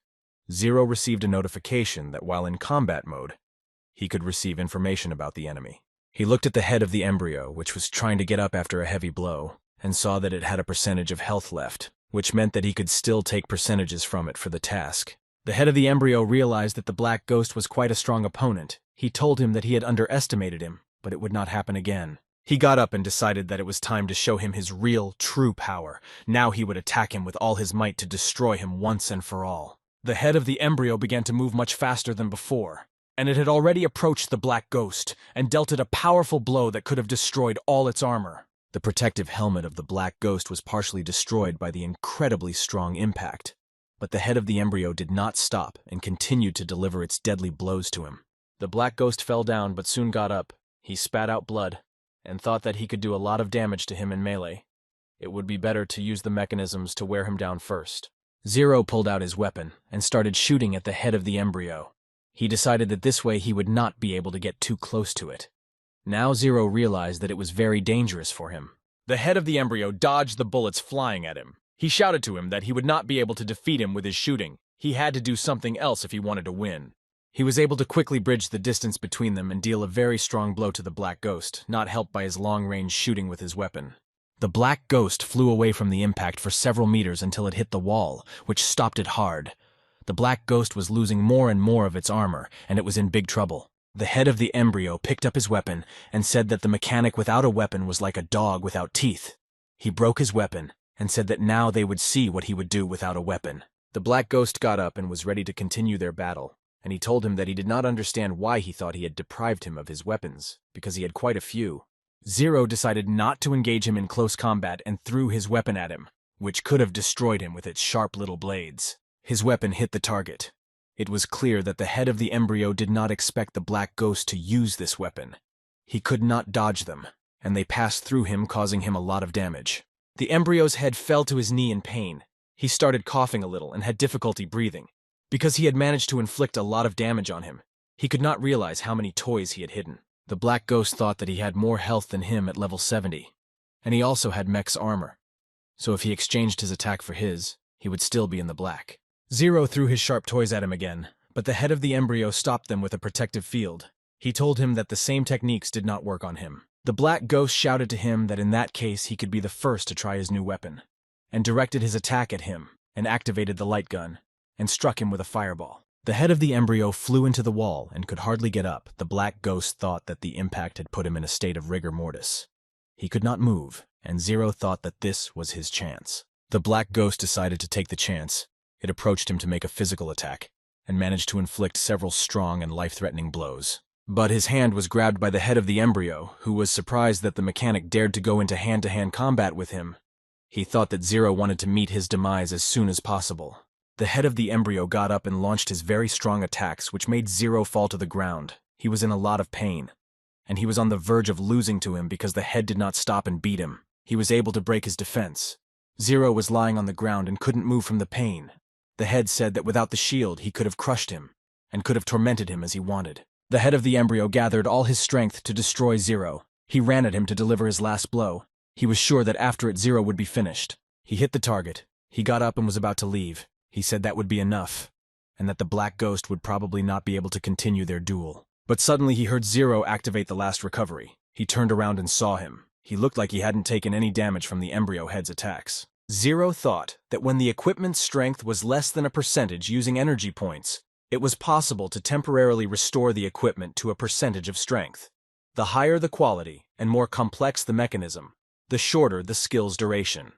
Zero received a notification that while in combat mode, he could receive information about the enemy. He looked at the head of the embryo, which was trying to get up after a heavy blow, and saw that it had a percentage of health left, which meant that he could still take percentages from it for the task. The head of the embryo realized that the Black Ghost was quite a strong opponent. He told him that he had underestimated him, but it would not happen again. He got up and decided that it was time to show him his real, true power. Now he would attack him with all his might to destroy him once and for all. The head of the embryo began to move much faster than before, and it had already approached the Black Ghost and dealt it a powerful blow that could have destroyed all its armor. The protective helmet of the Black Ghost was partially destroyed by the incredibly strong impact, but the head of the embryo did not stop and continued to deliver its deadly blows to him. The Black Ghost fell down but soon got up. He spat out blood and thought that he could do a lot of damage to him in melee. It would be better to use the mechanisms to wear him down first. Zero pulled out his weapon and started shooting at the head of the embryo. He decided that this way he would not be able to get too close to it. Now Zero realized that it was very dangerous for him. The head of the embryo dodged the bullets flying at him. He shouted to him that he would not be able to defeat him with his shooting. He had to do something else if he wanted to win. He was able to quickly bridge the distance between them and deal a very strong blow to the Black Ghost, not helped by his long-range shooting with his weapon. The Black Ghost flew away from the impact for several meters until it hit the wall, which stopped it hard. The Black Ghost was losing more and more of its armor, and it was in big trouble. The head of the embryo picked up his weapon and said that the mechanic without a weapon was like a dog without teeth. He broke his weapon and said that now they would see what he would do without a weapon. The Black Ghost got up and was ready to continue their battle, and he told him that he did not understand why he thought he had deprived him of his weapons, because he had quite a few. Zero decided not to engage him in close combat and threw his weapon at him, which could have destroyed him with its sharp little blades. His weapon hit the target. It was clear that the head of the embryo did not expect the Black Ghost to use this weapon. He could not dodge them, and they passed through him, causing him a lot of damage. The embryo's head fell to his knee in pain. He started coughing a little and had difficulty breathing. Because he had managed to inflict a lot of damage on him, he could not realize how many toys he had hidden. The Black Ghost thought that he had more health than him at level 70, and he also had mech's armor. So if he exchanged his attack for his, he would still be in the black. Zero threw his sharp toys at him again, but the head of the embryo stopped them with a protective field. He told him that the same techniques did not work on him. The Black Ghost shouted to him that in that case he could be the first to try his new weapon, and directed his attack at him, and activated the light gun, and struck him with a fireball. The head of the embryo flew into the wall and could hardly get up. The Black Ghost thought that the impact had put him in a state of rigor mortis. He could not move, and Zero thought that this was his chance. The Black Ghost decided to take the chance. It approached him to make a physical attack, and managed to inflict several strong and life-threatening blows. But his hand was grabbed by the head of the embryo, who was surprised that the mechanic dared to go into hand-to-hand combat with him. He thought that Zero wanted to meet his demise as soon as possible. The head of the embryo got up and launched his very strong attacks, which made Zero fall to the ground. He was in a lot of pain, and he was on the verge of losing to him because the head did not stop and beat him. He was able to break his defense. Zero was lying on the ground and couldn't move from the pain. The head said that without the shield, he could have crushed him and could have tormented him as he wanted. The head of the embryo gathered all his strength to destroy Zero. He ran at him to deliver his last blow. He was sure that after it, Zero would be finished. He hit the target. He got up and was about to leave. He said that would be enough, and that the Black Ghost would probably not be able to continue their duel. But suddenly he heard Zero activate the last recovery. He turned around and saw him. He looked like he hadn't taken any damage from the embryo head's attacks. Zero thought that when the equipment's strength was less than a percentage using energy points, it was possible to temporarily restore the equipment to a percentage of strength. The higher the quality and more complex the mechanism, the shorter the skill's duration.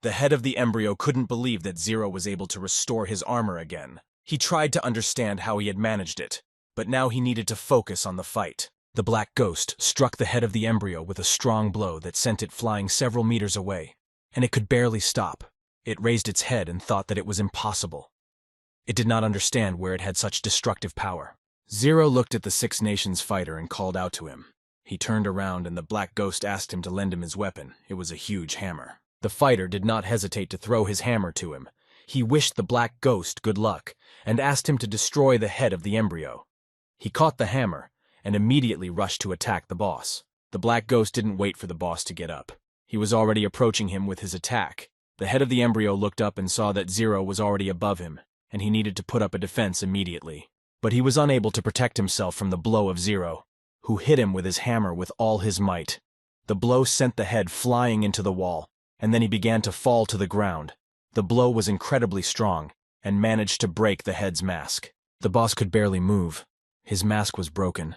The head of the embryo couldn't believe that Zero was able to restore his armor again. He tried to understand how he had managed it, but now he needed to focus on the fight. The Black Ghost struck the head of the embryo with a strong blow that sent it flying several meters away, and it could barely stop. It raised its head and thought that it was impossible. It did not understand where it had such destructive power. Zero looked at the Six Nations fighter and called out to him. He turned around and the Black Ghost asked him to lend him his weapon. It was a huge hammer. The fighter did not hesitate to throw his hammer to him. He wished the Black Ghost good luck and asked him to destroy the head of the embryo. He caught the hammer and immediately rushed to attack the boss. The Black Ghost didn't wait for the boss to get up. He was already approaching him with his attack. The head of the embryo looked up and saw that Zero was already above him, and he needed to put up a defense immediately. But he was unable to protect himself from the blow of Zero, who hit him with his hammer with all his might. The blow sent the head flying into the wall, and then he began to fall to the ground. The blow was incredibly strong, and managed to break the head's mask. The boss could barely move. His mask was broken.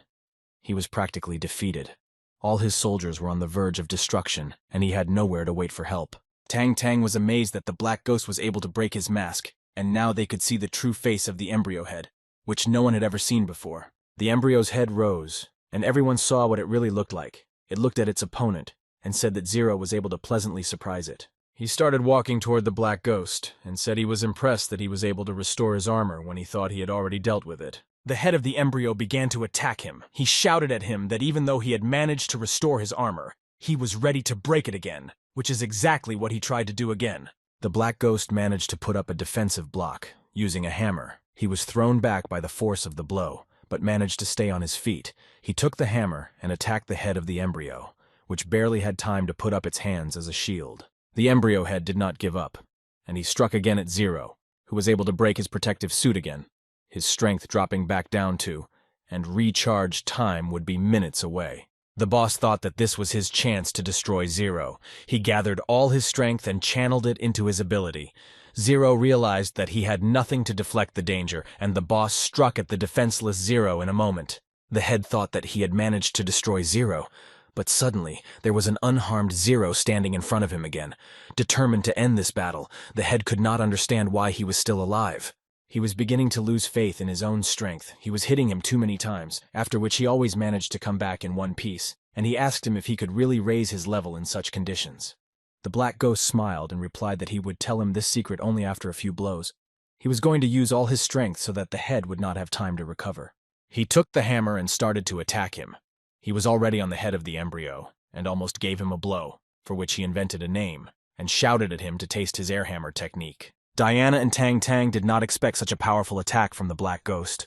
He was practically defeated. All his soldiers were on the verge of destruction, and he had nowhere to wait for help. Tang Tang was amazed that the Black Ghost was able to break his mask, and now they could see the true face of the embryo head, which no one had ever seen before. The embryo's head rose, and everyone saw what it really looked like. It looked at its opponent, and said that Zero was able to pleasantly surprise it. He started walking toward the Black Ghost, and said he was impressed that he was able to restore his armor when he thought he had already dealt with it. The head of the embryo began to attack him. He shouted at him that even though he had managed to restore his armor, he was ready to break it again, which is exactly what he tried to do again. The Black Ghost managed to put up a defensive block, using a hammer. He was thrown back by the force of the blow, but managed to stay on his feet. He took the hammer and attacked the head of the embryo, which barely had time to put up its hands as a shield. The embryo head did not give up, and he struck again at Zero, who was able to break his protective suit again, his strength dropping back down to, and recharge time would be minutes away. The boss thought that this was his chance to destroy Zero. He gathered all his strength and channeled it into his ability. Zero realized that he had nothing to deflect the danger, and the boss struck at the defenseless Zero in a moment. The head thought that he had managed to destroy Zero, but suddenly there was an unharmed Zero standing in front of him again. Determined to end this battle, the head could not understand why he was still alive. He was beginning to lose faith in his own strength. He was hitting him too many times, after which he always managed to come back in one piece, and he asked him if he could really raise his level in such conditions. The Black Ghost smiled and replied that he would tell him this secret only after a few blows. He was going to use all his strength so that the head would not have time to recover. He took the hammer and started to attack him. He was already on the head of the embryo, and almost gave him a blow, for which he invented a name, and shouted at him to taste his air hammer technique. Diana and Tang Tang did not expect such a powerful attack from the Black Ghost.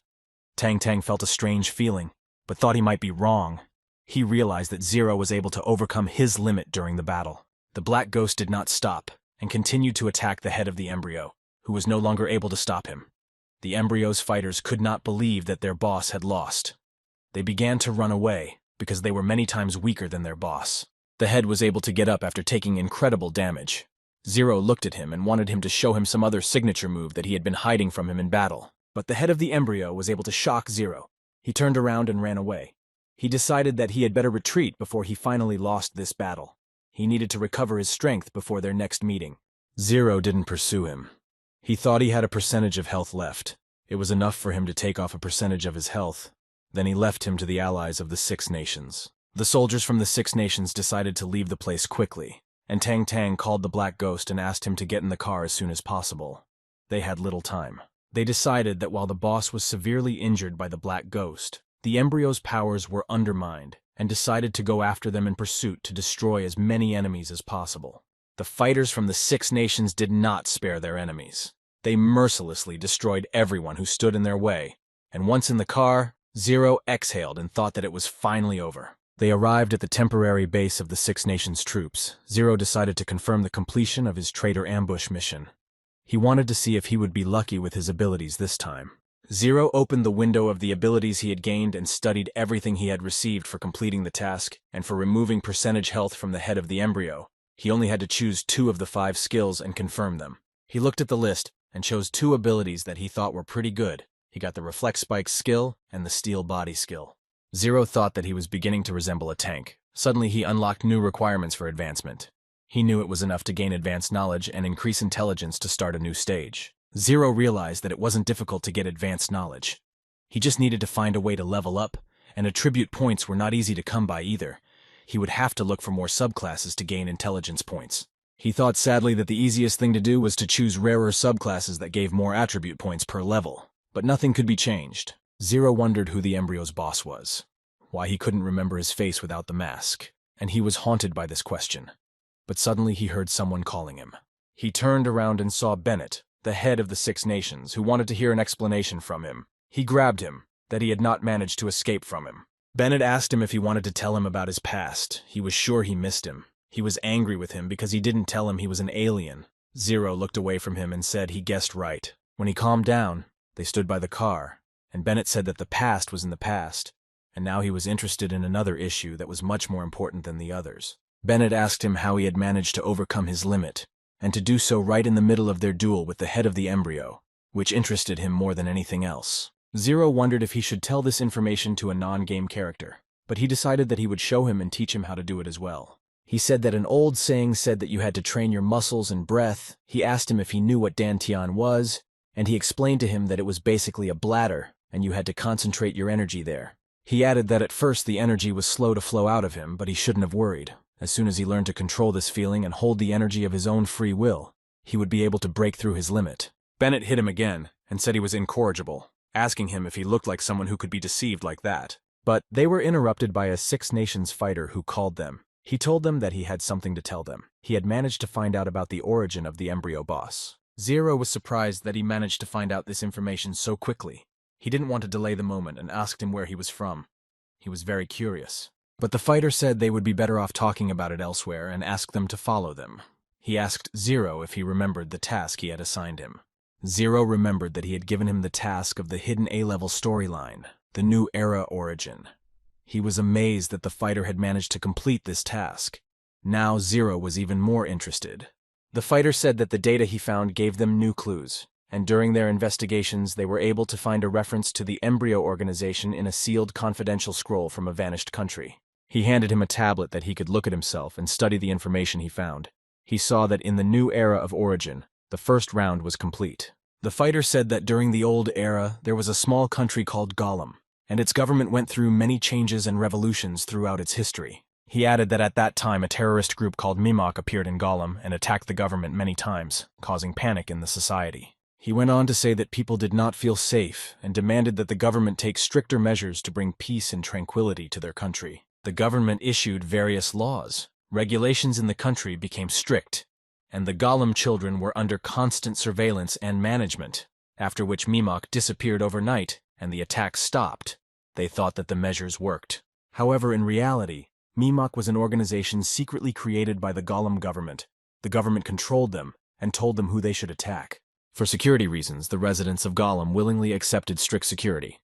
Tang Tang felt a strange feeling, but thought he might be wrong. He realized that Zero was able to overcome his limit during the battle. The Black Ghost did not stop, and continued to attack the head of the embryo, who was no longer able to stop him. The embryo's fighters could not believe that their boss had lost. They began to run away, because they were many times weaker than their boss. The head was able to get up after taking incredible damage. Zero looked at him and wanted him to show him some other signature move that he had been hiding from him in battle. But the head of the embryo was able to shock Zero. He turned around and ran away. He decided that he had better retreat before he finally lost this battle. He needed to recover his strength before their next meeting. Zero didn't pursue him. He thought he had a percentage of health left. It was enough for him to take off a percentage of his health. Then he left him to the allies of the Six Nations. The soldiers from the Six Nations decided to leave the place quickly, and Tang Tang called the Black Ghost and asked him to get in the car as soon as possible. They had little time. They decided that while the boss was severely injured by the Black Ghost, the embryo's powers were undermined, and decided to go after them in pursuit to destroy as many enemies as possible. The fighters from the 6 nations did not spare their enemies. They mercilessly destroyed everyone who stood in their way, and once in the car, Zero exhaled and thought that it was finally over. They arrived at the temporary base of the 6 nations troops. Zero decided to confirm the completion of his traitor ambush mission. He wanted to see if he would be lucky with his abilities this time. Zero opened the window of the abilities he had gained and studied everything he had received for completing the task and for removing percentage health from the head of the embryo. He only had to choose 2 of the 5 skills and confirm them. He looked at the list and chose 2 abilities that he thought were pretty good. He got the Reflex Spike skill and the Steel Body skill. Zero thought that he was beginning to resemble a tank. Suddenly he unlocked new requirements for advancement. He knew it was enough to gain advanced knowledge and increase intelligence to start a new stage. Zero realized that it wasn't difficult to get advanced knowledge. He just needed to find a way to level up, and attribute points were not easy to come by either. He would have to look for more subclasses to gain intelligence points. He thought sadly that the easiest thing to do was to choose rarer subclasses that gave more attribute points per level. But nothing could be changed. Zero wondered who the embryo's boss was, why he couldn't remember his face without the mask, and he was haunted by this question. But suddenly he heard someone calling him. He turned around and saw Bennett, the head of the 6 nations, who wanted to hear an explanation from him. He grabbed him, that he had not managed to escape from him. Bennett asked him if he wanted to tell him about his past. He was sure he missed him. He was angry with him because he didn't tell him he was an alien. Zero looked away from him and said he guessed right. When he calmed down, they stood by the car, and Bennett said that the past was in the past, and now he was interested in another issue that was much more important than the others. Bennett asked him how he had managed to overcome his limit, and to do so right in the middle of their duel with the head of the embryo, which interested him more than anything else. Zero wondered if he should tell this information to a non-game character, but he decided that he would show him and teach him how to do it as well. He said that an old saying said that you had to train your muscles and breath. He asked him if he knew what dantian was, and he explained to him that it was basically a bladder, and you had to concentrate your energy there. He added that at first the energy was slow to flow out of him, but he shouldn't have worried. As soon as he learned to control this feeling and hold the energy of his own free will, he would be able to break through his limit. Bennett hit him again and said he was incorrigible, asking him if he looked like someone who could be deceived like that. But they were interrupted by a 6 nations fighter who called them. He told them that he had something to tell them. He had managed to find out about the origin of the embryo boss. Zero was surprised that he managed to find out this information so quickly. He didn't want to delay the moment and asked him where he was from. He was very curious. But the fighter said they would be better off talking about it elsewhere and asked them to follow them. He asked Zero if he remembered the task he had assigned him. Zero remembered that he had given him the task of the hidden A-level storyline, the New Era origin. He was amazed that the fighter had managed to complete this task. Now Zero was even more interested. The fighter said that the data he found gave them new clues, and during their investigations they were able to find a reference to the embryo organization in a sealed confidential scroll from a vanished country. He handed him a tablet that he could look at himself and study the information he found. He saw that in the new era of origin, the first round was complete. The fighter said that during the old era, there was a small country called Gollum, and its government went through many changes and revolutions throughout its history. He added that at that time a terrorist group called Mimok appeared in Gollum and attacked the government many times, causing panic in the society. He went on to say that people did not feel safe and demanded that the government take stricter measures to bring peace and tranquility to their country. The government issued various laws. Regulations in the country became strict, and the Gollum children were under constant surveillance and management, after which Mimok disappeared overnight and the attacks stopped. They thought that the measures worked. However, in reality, Mimok was an organization secretly created by the Gollum government. The government controlled them and told them who they should attack. For security reasons, the residents of Gollum willingly accepted strict security,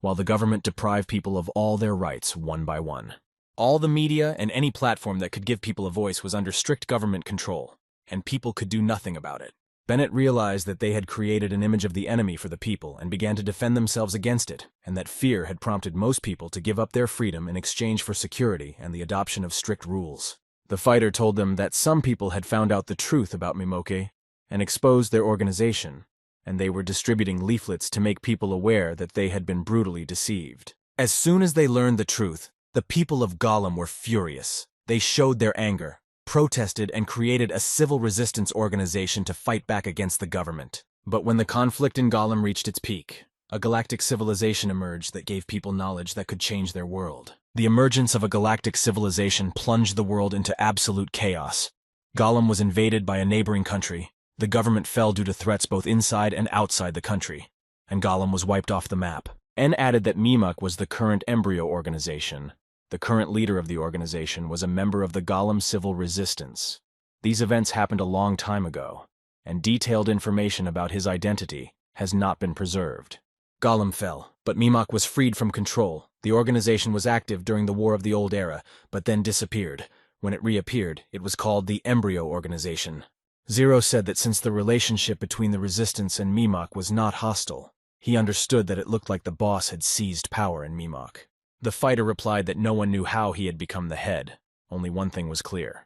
while the government deprived people of all their rights one by one. All the media and any platform that could give people a voice was under strict government control, and people could do nothing about it. Bennett realized that they had created an image of the enemy for the people and began to defend themselves against it, and that fear had prompted most people to give up their freedom in exchange for security and the adoption of strict rules. The fighter told them that some people had found out the truth about Mimoke and exposed their organization, and they were distributing leaflets to make people aware that they had been brutally deceived. As soon as they learned the truth, the people of Gollum were furious. They showed their anger, protested, and created a civil resistance organization to fight back against the government. But when the conflict in Gollum reached its peak, a galactic civilization emerged that gave people knowledge that could change their world. The emergence of a galactic civilization plunged the world into absolute chaos. Gollum was invaded by a neighboring country, the government fell due to threats both inside and outside the country, and Gollum was wiped off the map. N added that Mimak was the current embryo organization. The current leader of the organization was a member of the Gollum Civil Resistance. These events happened a long time ago, and detailed information about his identity has not been preserved. Gollum fell, but Mimak was freed from control. The organization was active during the War of the Old Era, but then disappeared. When it reappeared, it was called the Embryo Organization. Zero said that since the relationship between the Resistance and Mimak was not hostile, he understood that it looked like the boss had seized power in Mimak. The fighter replied that no one knew how he had become the head. Only one thing was clear.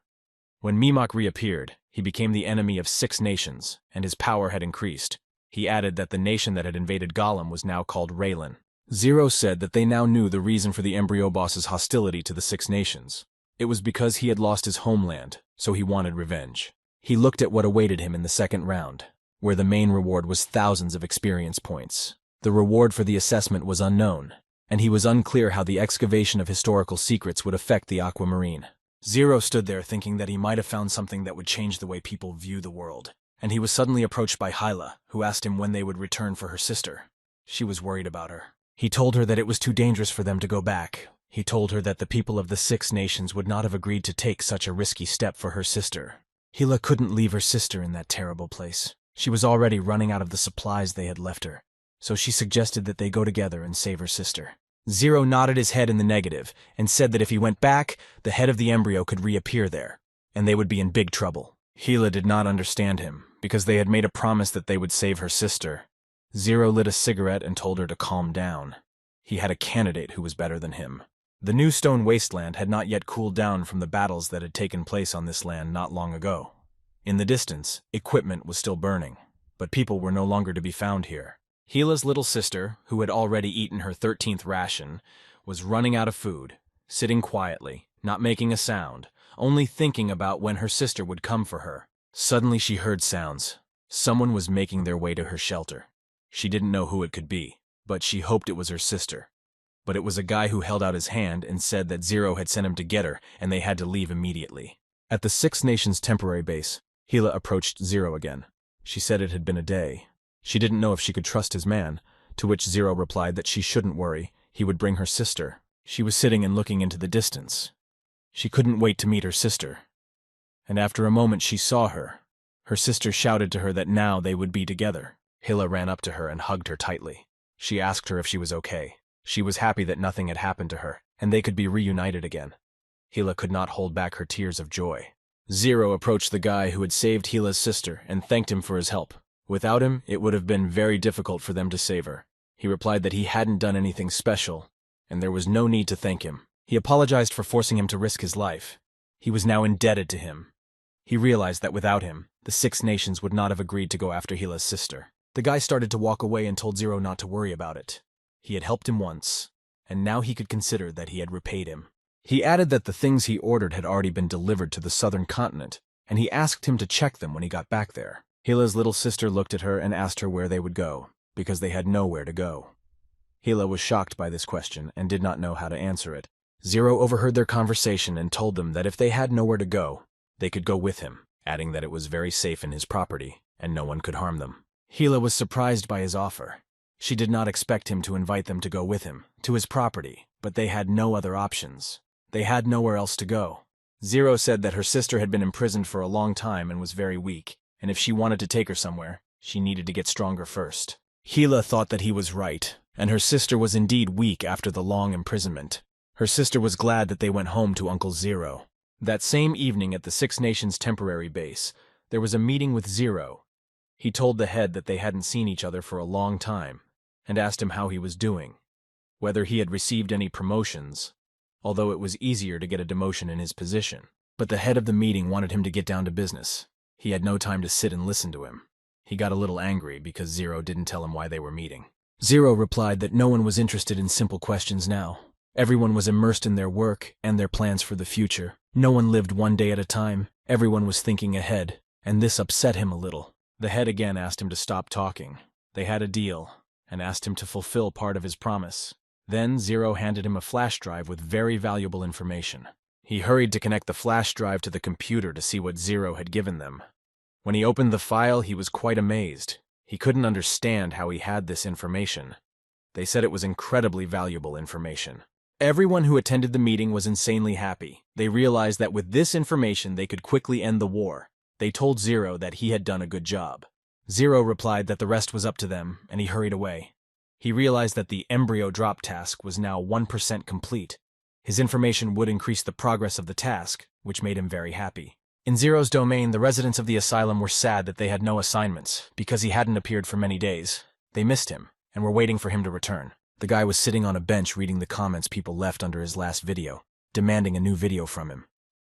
When Mimak reappeared, he became the enemy of 6 nations, and his power had increased. He added that the nation that had invaded Gollum was now called Raylan. Zero said that they now knew the reason for the embryo boss's hostility to the 6 nations. It was because he had lost his homeland, so he wanted revenge. He looked at what awaited him in the second round, where the main reward was thousands of experience points. The reward for the assessment was unknown, and he was unclear how the excavation of historical secrets would affect the Aquamarine. Zero stood there thinking that he might have found something that would change the way people view the world, and he was suddenly approached by Hyla, who asked him when they would return for her sister. She was worried about her. He told her that it was too dangerous for them to go back. He told her that the people of the 6 nations would not have agreed to take such a risky step for her sister. Hyla couldn't leave her sister in that terrible place. She was already running out of the supplies they had left her, so she suggested that they go together and save her sister. Zero nodded his head in the negative and said that if he went back, the head of the embryo could reappear there, and they would be in big trouble. Hyla did not understand him, because they had made a promise that they would save her sister. Zero lit a cigarette and told her to calm down. He had a candidate who was better than him. The New Stone Wasteland had not yet cooled down from the battles that had taken place on this land not long ago. In the distance, equipment was still burning, but people were no longer to be found here. Hyla's little sister, who had already eaten her 13th ration, was running out of food, sitting quietly, not making a sound, only thinking about when her sister would come for her. Suddenly she heard sounds. Someone was making their way to her shelter. She didn't know who it could be, but she hoped it was her sister. But it was a guy who held out his hand and said that Zero had sent him to get her and they had to leave immediately. At the 6 Nations temporary base, Hyla approached Zero again. She said it had been a day. She didn't know if she could trust his man, to which Zero replied that she shouldn't worry, he would bring her sister. She was sitting and looking into the distance. She couldn't wait to meet her sister. And after a moment she saw her. Her sister shouted to her that now they would be together. Hyla ran up to her and hugged her tightly. She asked her if she was okay. She was happy that nothing had happened to her, and they could be reunited again. Hyla could not hold back her tears of joy. Zero approached the guy who had saved Hyla's sister and thanked him for his help. Without him, it would have been very difficult for them to save her. He replied that he hadn't done anything special, and there was no need to thank him. He apologized for forcing him to risk his life. He was now indebted to him. He realized that without him, the 6 Nations would not have agreed to go after Hyla's sister. The guy started to walk away and told Zero not to worry about it. He had helped him once, and now he could consider that he had repaid him. He added that the things he ordered had already been delivered to the southern continent, and he asked him to check them when he got back there. Hyla's little sister looked at her and asked her where they would go, because they had nowhere to go. Hyla was shocked by this question and did not know how to answer it. Zero overheard their conversation and told them that if they had nowhere to go, they could go with him, adding that it was very safe in his property and no one could harm them. Hyla was surprised by his offer. She did not expect him to invite them to go with him, to his property, but they had no other options. They had nowhere else to go. Zero said that her sister had been imprisoned for a long time and was very weak, and if she wanted to take her somewhere, she needed to get stronger first. Hyla thought that he was right, and her sister was indeed weak after the long imprisonment. Her sister was glad that they went home to Uncle Zero. That same evening at the 6 Nations temporary base, there was a meeting with Zero. He told the head that they hadn't seen each other for a long time, and asked him how he was doing, whether he had received any promotions, although it was easier to get a demotion in his position. But the head of the meeting wanted him to get down to business. He had no time to sit and listen to him. He got a little angry because Zero didn't tell him why they were meeting. Zero replied that no one was interested in simple questions now. Everyone was immersed in their work and their plans for the future. No one lived one day at a time. Everyone was thinking ahead, and this upset him a little. The head again asked him to stop talking. They had a deal, and asked him to fulfill part of his promise. Then Zero handed him a flash drive with very valuable information. He hurried to connect the flash drive to the computer to see what Zero had given them. When he opened the file, he was quite amazed. He couldn't understand how he had this information. They said it was incredibly valuable information. Everyone who attended the meeting was insanely happy. They realized that with this information they could quickly end the war. They told Zero that he had done a good job. Zero replied that the rest was up to them, and he hurried away. He realized that the embryo drop task was now 1% complete. His information would increase the progress of the task, which made him very happy. In Zero's domain, the residents of the asylum were sad that they had no assignments, because he hadn't appeared for many days. They missed him, and were waiting for him to return. The guy was sitting on a bench reading the comments people left under his last video, demanding a new video from him.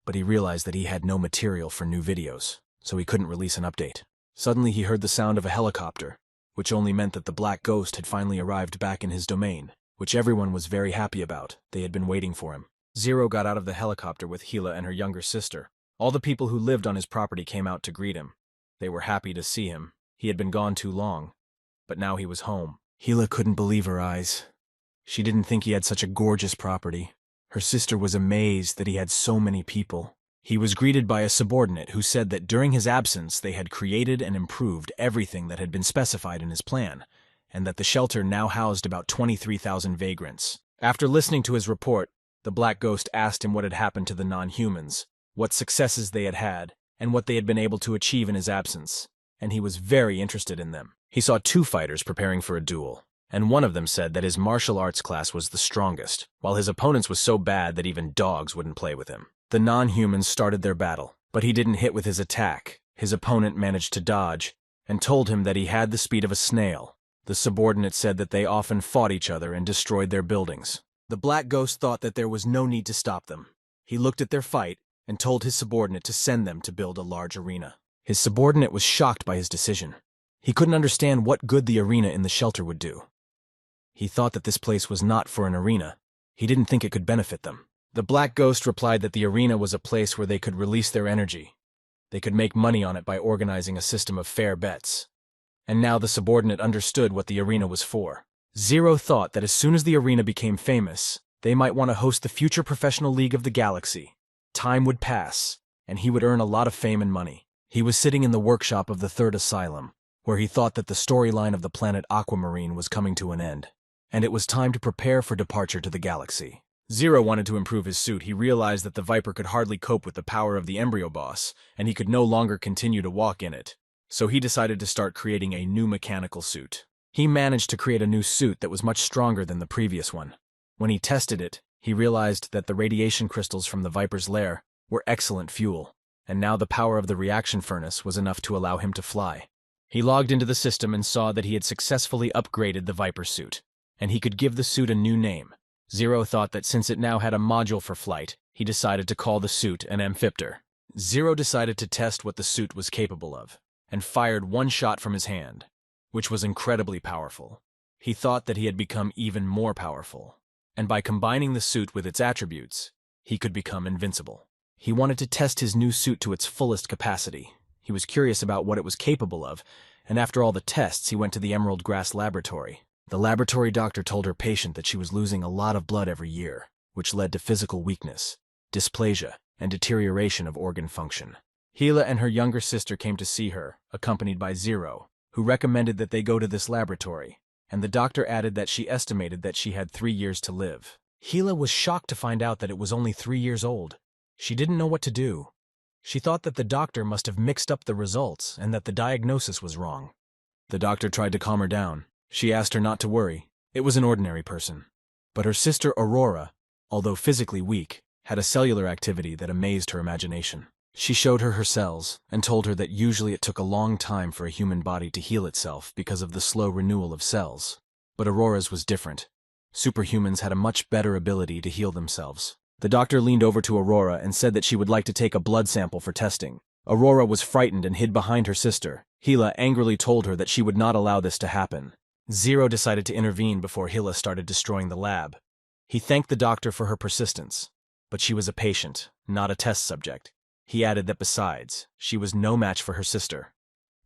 But he realized that he had no material for new videos, so he couldn't release an update. Suddenly he heard the sound of a helicopter, which only meant that the Black Ghost had finally arrived back in his domain, which everyone was very happy about. They had been waiting for him. Zero got out of the helicopter with Gila and her younger sister. All the people who lived on his property came out to greet him. They were happy to see him. He had been gone too long, but now he was home. Gila couldn't believe her eyes. She didn't think he had such a gorgeous property. Her sister was amazed that he had so many people. He was greeted by a subordinate who said that during his absence they had created and improved everything that had been specified in his plan, and that the shelter now housed about 23,000 vagrants. After listening to his report, the Black Ghost asked him what had happened to the non-humans, what successes they had, and what they had been able to achieve in his absence, and he was very interested in them. He saw two fighters preparing for a duel, and one of them said that his martial arts class was the strongest, while his opponent's was so bad that even dogs wouldn't play with him. The non-humans started their battle, but he didn't hit with his attack. His opponent managed to dodge, and told him that he had the speed of a snail. The subordinate said that they often fought each other and destroyed their buildings. The Black Ghost thought that there was no need to stop them. He looked at their fight and told his subordinate to send them to build a large arena. His subordinate was shocked by his decision. He couldn't understand what good the arena in the shelter would do. He thought that this place was not for an arena. He didn't think it could benefit them. The Black Ghost replied that the arena was a place where they could release their energy. They could make money on it by organizing a system of fair bets. And now the subordinate understood what the arena was for. Zero thought that as soon as the arena became famous, they might want to host the future professional league of the galaxy. Time would pass, and he would earn a lot of fame and money. He was sitting in the workshop of the third asylum, where he thought that the storyline of the planet Aquamarine was coming to an end, and it was time to prepare for departure to the galaxy. Zero wanted to improve his suit. He realized that the Viper could hardly cope with the power of the embryo boss, and he could no longer continue to walk in it. So he decided to start creating a new mechanical suit. He managed to create a new suit that was much stronger than the previous one. When he tested it, he realized that the radiation crystals from the Viper's lair were excellent fuel, and now the power of the reaction furnace was enough to allow him to fly. He logged into the system and saw that he had successfully upgraded the Viper suit, and he could give the suit a new name. Zero thought that since it now had a module for flight, he decided to call the suit an Amphipter. Zero decided to test what the suit was capable of, and fired one shot from his hand, which was incredibly powerful. He thought that he had become even more powerful, and by combining the suit with its attributes, he could become invincible. He wanted to test his new suit to its fullest capacity. He was curious about what it was capable of, and after all the tests, he went to the Emerald Grass Laboratory. The laboratory doctor told her patient that she was losing a lot of blood every year, which led to physical weakness, dysplasia, and deterioration of organ function. Gila and her younger sister came to see her, accompanied by Zero, who recommended that they go to this laboratory, and the doctor added that she estimated that she had 3 years to live. Gila was shocked to find out that it was only 3 years old. She didn't know what to do. She thought that the doctor must have mixed up the results and that the diagnosis was wrong. The doctor tried to calm her down. She asked her not to worry. It was an ordinary person. But her sister Aurora, although physically weak, had a cellular activity that amazed her imagination. She showed her cells and told her that usually it took a long time for a human body to heal itself because of the slow renewal of cells. But Aurora's was different. Superhumans had a much better ability to heal themselves. The doctor leaned over to Aurora and said that she would like to take a blood sample for testing. Aurora was frightened and hid behind her sister. Gila angrily told her that she would not allow this to happen. Zero decided to intervene before Gila started destroying the lab. He thanked the doctor for her persistence, but she was a patient, not a test subject. He added that besides, she was no match for her sister.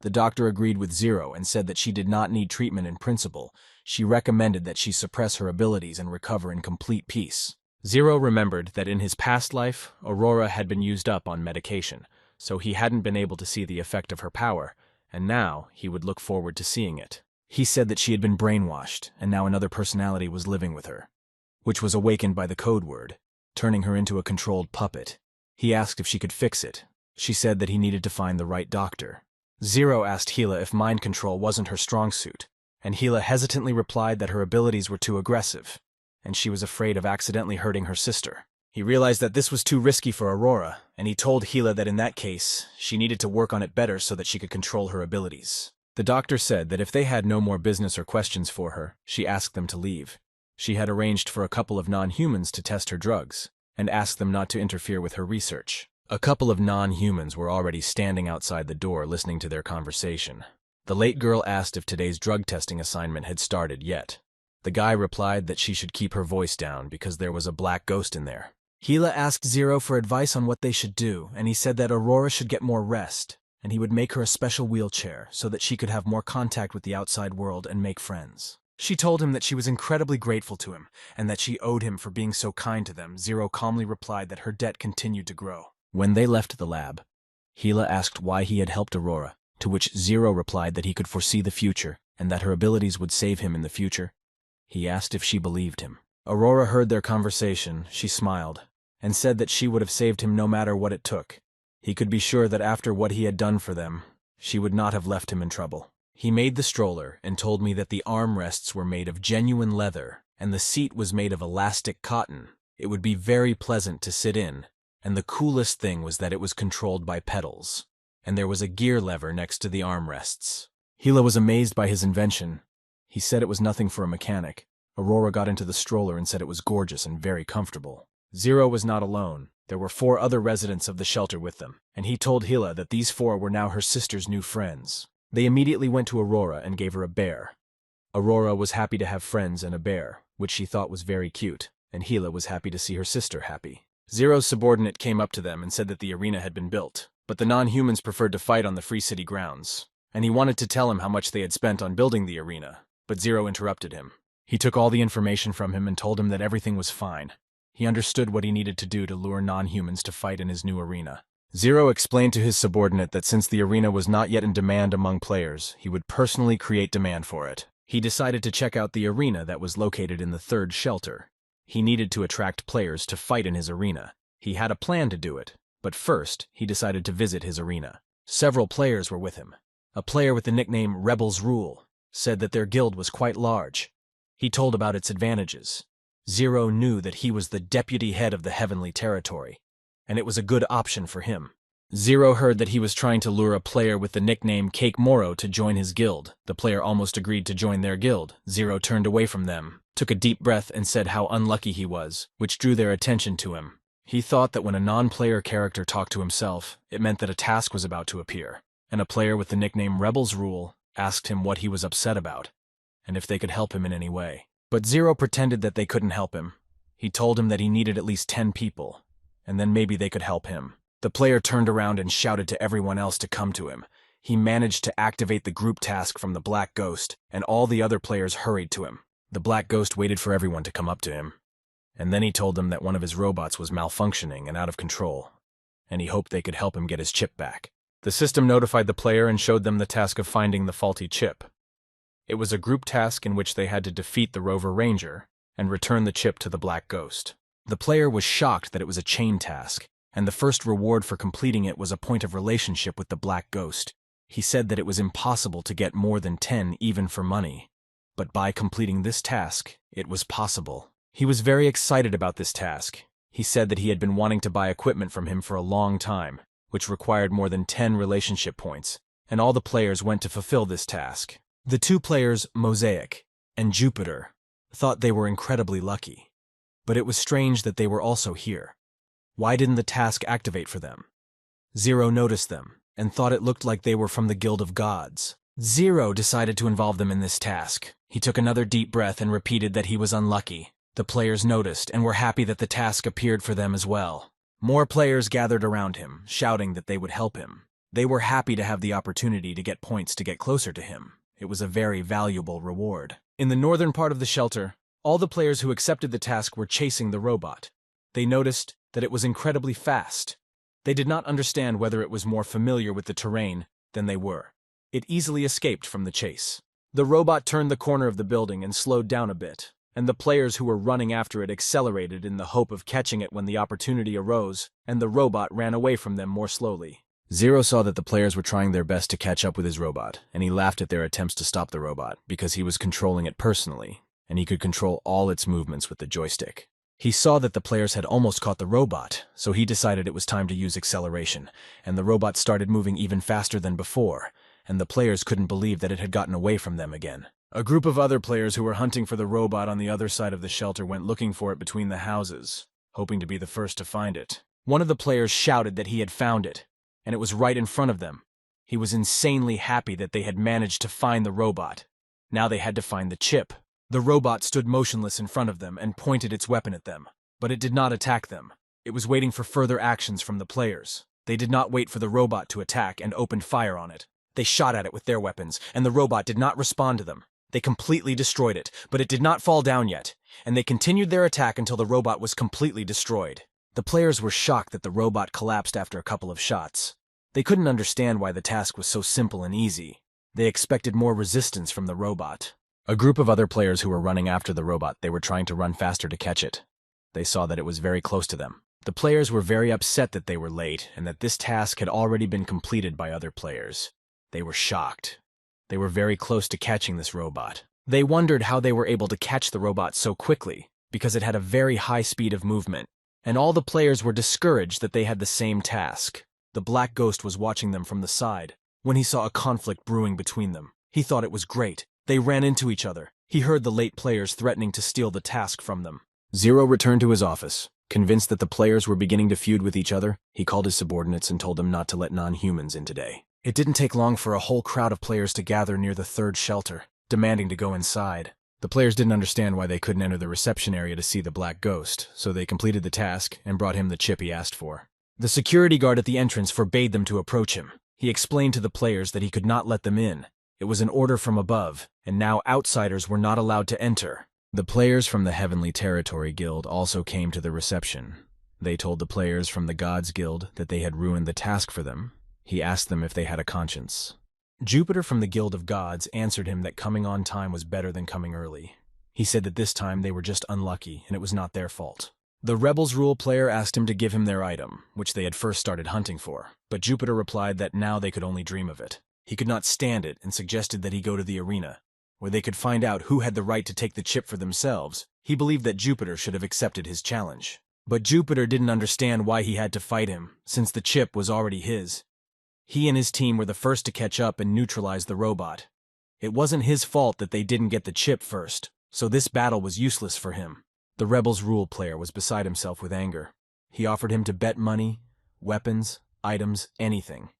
The doctor agreed with Zero and said that she did not need treatment in principle. She recommended that she suppress her abilities and recover in complete peace. Zero remembered that in his past life, Aurora had been used up on medication, so he hadn't been able to see the effect of her power, and now he would look forward to seeing it. He said that she had been brainwashed, and now another personality was living with her, which was awakened by the code word, turning her into a controlled puppet. He asked if she could fix it. She said that he needed to find the right doctor. Zero asked Gila if mind control wasn't her strong suit, and Gila hesitantly replied that her abilities were too aggressive, and she was afraid of accidentally hurting her sister. He realized that this was too risky for Aurora, and he told Gila that in that case, she needed to work on it better so that she could control her abilities. The doctor said that if they had no more business or questions for her, she asked them to leave. She had arranged for a couple of non-humans to test her drugs, and asked them not to interfere with her research. A couple of non-humans were already standing outside the door listening to their conversation. The late girl asked if today's drug testing assignment had started yet. The guy replied that she should keep her voice down because there was a black ghost in there. Gila asked Zero for advice on what they should do, and he said that Aurora should get more rest, and he would make her a special wheelchair so that she could have more contact with the outside world and make friends. She told him that she was incredibly grateful to him, and that she owed him for being so kind to them. Zero calmly replied that her debt continued to grow. When they left the lab, Gila asked why he had helped Aurora, to which Zero replied that he could foresee the future and that her abilities would save him in the future. He asked if she believed him. Aurora heard their conversation. She smiled and said that she would have saved him no matter what it took. He could be sure that after what he had done for them, she would not have left him in trouble. He made the stroller and told me that the armrests were made of genuine leather and the seat was made of elastic cotton. It would be very pleasant to sit in. And the coolest thing was that it was controlled by pedals, and there was a gear lever next to the armrests. Gila was amazed by his invention. He said it was nothing for a mechanic. Aurora got into the stroller and said it was gorgeous and very comfortable. Zero was not alone. There were 4 other residents of the shelter with them, and he told Gila that these 4 were now her sister's new friends. They immediately went to Aurora and gave her a bear. Aurora was happy to have friends and a bear, which she thought was very cute, and Gila was happy to see her sister happy. Zero's subordinate came up to them and said that the arena had been built, but the non-humans preferred to fight on the Free City grounds, and he wanted to tell him how much they had spent on building the arena, but Zero interrupted him. He took all the information from him and told him that everything was fine. He understood what he needed to do to lure non-humans to fight in his new arena. Zero explained to his subordinate that since the arena was not yet in demand among players, he would personally create demand for it. He decided to check out the arena that was located in the 3rd shelter. He needed to attract players to fight in his arena. He had a plan to do it, but first, he decided to visit his arena. Several players were with him. A player with the nickname Rebels Rule said that their guild was quite large. He told about its advantages. Zero knew that he was the deputy head of the Heavenly Territory, and it was a good option for him. Zero heard that he was trying to lure a player with the nickname Cake Moro to join his guild. The player almost agreed to join their guild. Zero turned away from them, took a deep breath and said how unlucky he was, which drew their attention to him. He thought that when a non-player character talked to himself, it meant that a task was about to appear, and a player with the nickname Rebels Rule asked him what he was upset about, and if they could help him in any way. But Zero pretended that they couldn't help him. He told him that he needed at least 10 people, and then maybe they could help him. The player turned around and shouted to everyone else to come to him. He managed to activate the group task from the Black Ghost, and all the other players hurried to him. The Black Ghost waited for everyone to come up to him, and then he told them that one of his robots was malfunctioning and out of control, and he hoped they could help him get his chip back. The system notified the player and showed them the task of finding the faulty chip. It was a group task in which they had to defeat the Rover Ranger and return the chip to the Black Ghost. The player was shocked that it was a chain task, and the first reward for completing it was a point of relationship with the Black Ghost. He said that it was impossible to get more than 10 even for money, but by completing this task, it was possible. He was very excited about this task. He said that he had been wanting to buy equipment from him for a long time, which required more than 10 relationship points, and all the players went to fulfill this task. The 2 players, Mosaic and Jupiter, thought they were incredibly lucky, but it was strange that they were also here. Why didn't the task activate for them? Zero noticed them and thought it looked like they were from the Guild of Gods. Zero decided to involve them in this task. He took another deep breath and repeated that he was unlucky. The players noticed and were happy that the task appeared for them as well. More players gathered around him, shouting that they would help him. They were happy to have the opportunity to get points to get closer to him. It was a very valuable reward. In the northern part of the shelter, all the players who accepted the task were chasing the robot. They noticed that it was incredibly fast. They did not understand whether it was more familiar with the terrain than they were. It easily escaped from the chase. The robot turned the corner of the building and slowed down a bit, and the players who were running after it accelerated in the hope of catching it when the opportunity arose, and the robot ran away from them more slowly. Zero saw that the players were trying their best to catch up with his robot, and he laughed at their attempts to stop the robot because he was controlling it personally, and he could control all its movements with the joystick. He saw that the players had almost caught the robot, so he decided it was time to use acceleration, and the robot started moving even faster than before, and the players couldn't believe that it had gotten away from them again. A group of other players who were hunting for the robot on the other side of the shelter went looking for it between the houses, hoping to be the first to find it. One of the players shouted that he had found it, and it was right in front of them. He was insanely happy that they had managed to find the robot. Now they had to find the chip. The robot stood motionless in front of them and pointed its weapon at them, but it did not attack them. It was waiting for further actions from the players. They did not wait for the robot to attack and opened fire on it. They shot at it with their weapons, and the robot did not respond to them. They completely destroyed it, but it did not fall down yet, and they continued their attack until the robot was completely destroyed. The players were shocked that the robot collapsed after a couple of shots. They couldn't understand why the task was so simple and easy. They expected more resistance from the robot. A group of other players who were running after the robot, they were trying to run faster to catch it. They saw that it was very close to them. The players were very upset that they were late and that this task had already been completed by other players. They were shocked. They were very close to catching this robot. They wondered how they were able to catch the robot so quickly, because it had a very high speed of movement, and all the players were discouraged that they had the same task. The black ghost was watching them from the side. When he saw a conflict brewing between them, he thought it was great. They ran into each other. He heard the late players threatening to steal the task from them. Zero returned to his office. Convinced that the players were beginning to feud with each other, he called his subordinates and told them not to let non-humans in today. It didn't take long for a whole crowd of players to gather near the third shelter, demanding to go inside. The players didn't understand why they couldn't enter the reception area to see the black ghost, so they completed the task and brought him the chip he asked for. The security guard at the entrance forbade them to approach him. He explained to the players that he could not let them in. It was an order from above, and now outsiders were not allowed to enter. The players from the Heavenly Territory Guild also came to the reception. They told the players from the Gods Guild that they had ruined the task for them. He asked them if they had a conscience. Jupiter from the Guild of Gods answered him that coming on time was better than coming early. He said that this time they were just unlucky, and it was not their fault. The Rebels Rule player asked him to give him their item, which they had first started hunting for, but Jupiter replied that now they could only dream of it. He could not stand it and suggested that he go to the arena, where they could find out who had the right to take the chip for themselves. He believed that Jupiter should have accepted his challenge. But Jupiter didn't understand why he had to fight him, since the chip was already his. He and his team were the first to catch up and neutralize the robot. It wasn't his fault that they didn't get the chip first, so this battle was useless for him. The Rebels Rule player was beside himself with anger. He offered him to bet money, weapons, items, anything.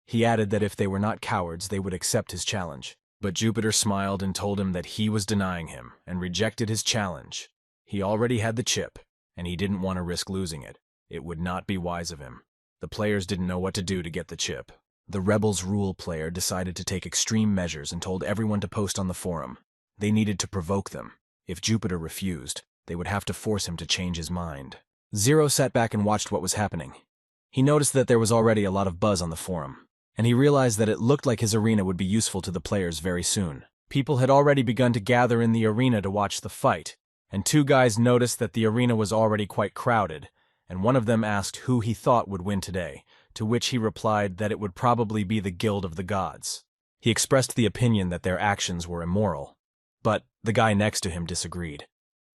He added that if they were not cowards, they would accept his challenge. But Jupiter smiled and told him that he was denying him and rejected his challenge. He already had the chip, and he didn't want to risk losing it. It would not be wise of him. The players didn't know what to do to get the chip. The Rebels Rule player decided to take extreme measures and told everyone to post on the forum. They needed to provoke them. If Jupiter refused, they would have to force him to change his mind. Zero sat back and watched what was happening. He noticed that there was already a lot of buzz on the forum, and he realized that it looked like his arena would be useful to the players very soon. People had already begun to gather in the arena to watch the fight, and two guys noticed that the arena was already quite crowded, and one of them asked who he thought would win today, to which he replied that it would probably be the Guild of the Gods. He expressed the opinion that their actions were immoral, but the guy next to him disagreed.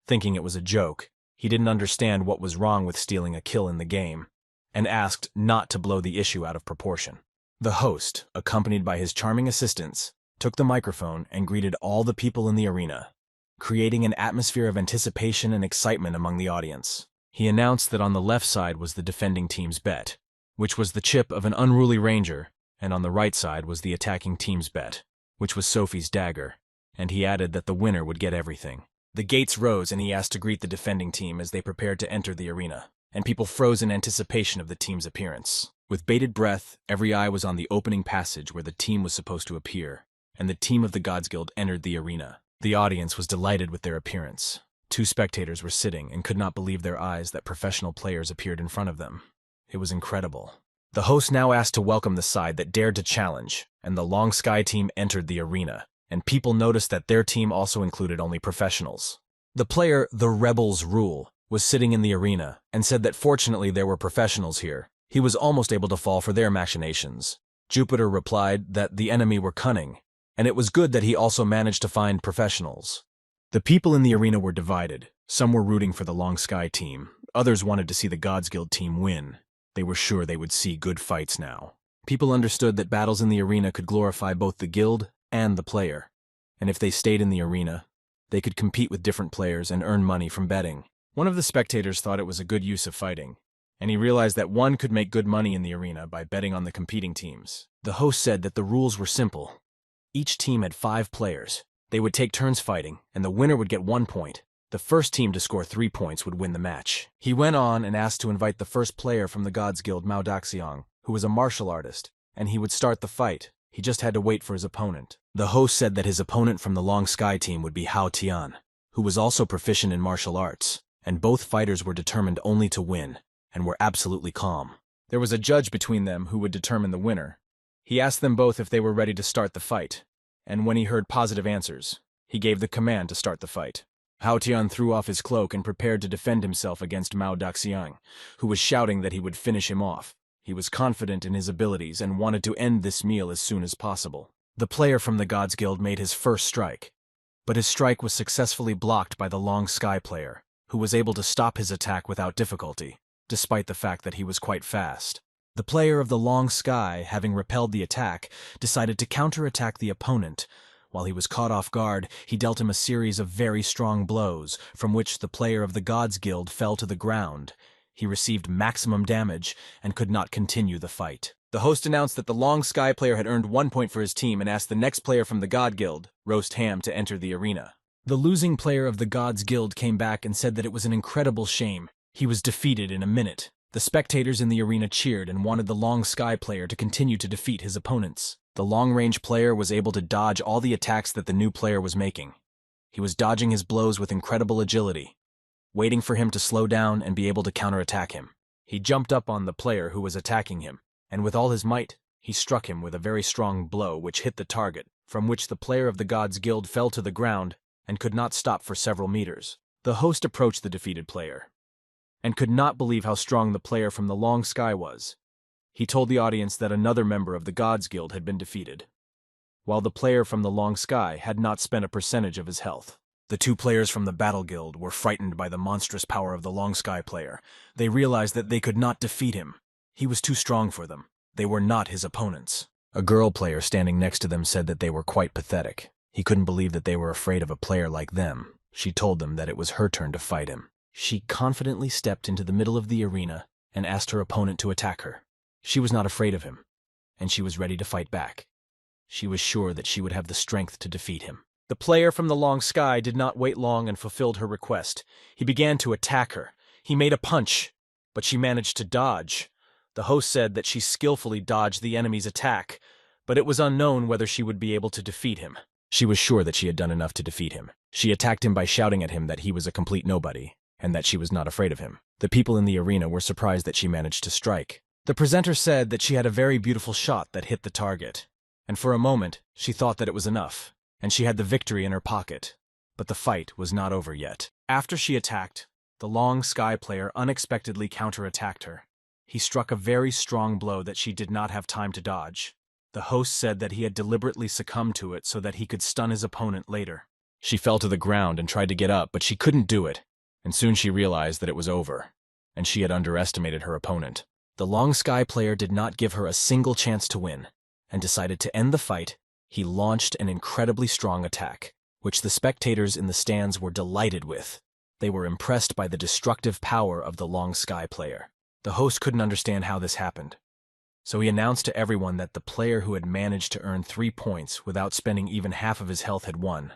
Thinking it was a joke, he didn't understand what was wrong with stealing a kill in the game, and asked not to blow the issue out of proportion. The host, accompanied by his charming assistants, took the microphone and greeted all the people in the arena, creating an atmosphere of anticipation and excitement among the audience. He announced that on the left side was the defending team's bet, which was the chip of an unruly ranger, and on the right side was the attacking team's bet, which was Sophie's dagger, and he added that the winner would get everything. The gates rose and he asked to greet the defending team as they prepared to enter the arena, and people froze in anticipation of the team's appearance. With bated breath, every eye was on the opening passage where the team was supposed to appear, and the team of the Gods Guild entered the arena. The audience was delighted with their appearance. 2 spectators were sitting and could not believe their eyes that professional players appeared in front of them. It was incredible. The host now asked to welcome the side that dared to challenge, and the Long Sky team entered the arena, and people noticed that their team also included only professionals. The player, the Rebels Rule, was sitting in the arena and said that fortunately there were professionals here. He was almost able to fall for their machinations. Jupiter replied that the enemy were cunning, and it was good that he also managed to find professionals. The people in the arena were divided. Some were rooting for the Long Sky team. Others wanted to see the Gods Guild team win. They were sure they would see good fights now. People understood that battles in the arena could glorify both the guild and the player. And if they stayed in the arena, they could compete with different players and earn money from betting. One of the spectators thought it was a good use of fighting, and he realized that one could make good money in the arena by betting on the competing teams. The host said that the rules were simple. Each team had 5 players. They would take turns fighting, and the winner would get 1 point. The first team to score 3 points would win the match. He went on and asked to invite the first player from the Gods Guild, Mao Daxiang, who was a martial artist, and he would start the fight. He just had to wait for his opponent. The host said that his opponent from the Long Sky team would be Hao Tian, who was also proficient in martial arts, and both fighters were determined only to win, and were absolutely calm. There was a judge between them who would determine the winner. He asked them both if they were ready to start the fight, and when he heard positive answers, he gave the command to start the fight. Hao Tian threw off his cloak and prepared to defend himself against Mao Daxiang, who was shouting that he would finish him off. He was confident in his abilities and wanted to end this meal as soon as possible. The player from the Gods Guild made his first strike, but his strike was successfully blocked by the Long Sky player, who was able to stop his attack without difficulty, despite the fact that he was quite fast. The player of the Long Sky, having repelled the attack, decided to counterattack the opponent. While he was caught off guard, he dealt him a series of very strong blows, from which the player of the Gods Guild fell to the ground. He received maximum damage and could not continue the fight. The host announced that the Long Sky player had earned 1 point for his team and asked the next player from the God Guild, Roast Ham, to enter the arena. The losing player of the Gods Guild came back and said that it was an incredible shame. He was defeated in a minute. The spectators in the arena cheered and wanted the Long Sky player to continue to defeat his opponents. The long-range player was able to dodge all the attacks that the new player was making. He was dodging his blows with incredible agility, waiting for him to slow down and be able to counterattack him. He jumped up on the player who was attacking him, and with all his might, he struck him with a very strong blow which hit the target, from which the player of the Gods Guild fell to the ground and could not stop for several meters. The host approached the defeated player, and could not believe how strong the player from the Long Sky was. He told the audience that another member of the Gods Guild had been defeated, while the player from the Long Sky had not spent a percentage of his health. The 2 players from the Battle Guild were frightened by the monstrous power of the Long Sky player. They realized that they could not defeat him. He was too strong for them. They were not his opponents. A girl player standing next to them said that they were quite pathetic. He couldn't believe that they were afraid of a player like them. She told them that it was her turn to fight him. She confidently stepped into the middle of the arena and asked her opponent to attack her. She was not afraid of him, and she was ready to fight back. She was sure that she would have the strength to defeat him. The player from the Long Sky did not wait long and fulfilled her request. He began to attack her. He made a punch, but she managed to dodge. The host said that she skillfully dodged the enemy's attack, but it was unknown whether she would be able to defeat him. She was sure that she had done enough to defeat him. She attacked him by shouting at him that he was a complete nobody, and that she was not afraid of him. The people in the arena were surprised that she managed to strike. The presenter said that she had a very beautiful shot that hit the target, and for a moment she thought that it was enough, and she had the victory in her pocket. But the fight was not over yet. After she attacked, the Long Sky player unexpectedly counterattacked her. He struck a very strong blow that she did not have time to dodge. The host said that he had deliberately succumbed to it so that he could stun his opponent later. She fell to the ground and tried to get up, but she couldn't do it, and soon she realized that it was over, and she had underestimated her opponent. The Long Sky player did not give her a single chance to win, and decided to end the fight. He launched an incredibly strong attack, which the spectators in the stands were delighted with. They were impressed by the destructive power of the Long Sky player. The host couldn't understand how this happened, so he announced to everyone that the player who had managed to earn 3 points without spending even half of his health had won.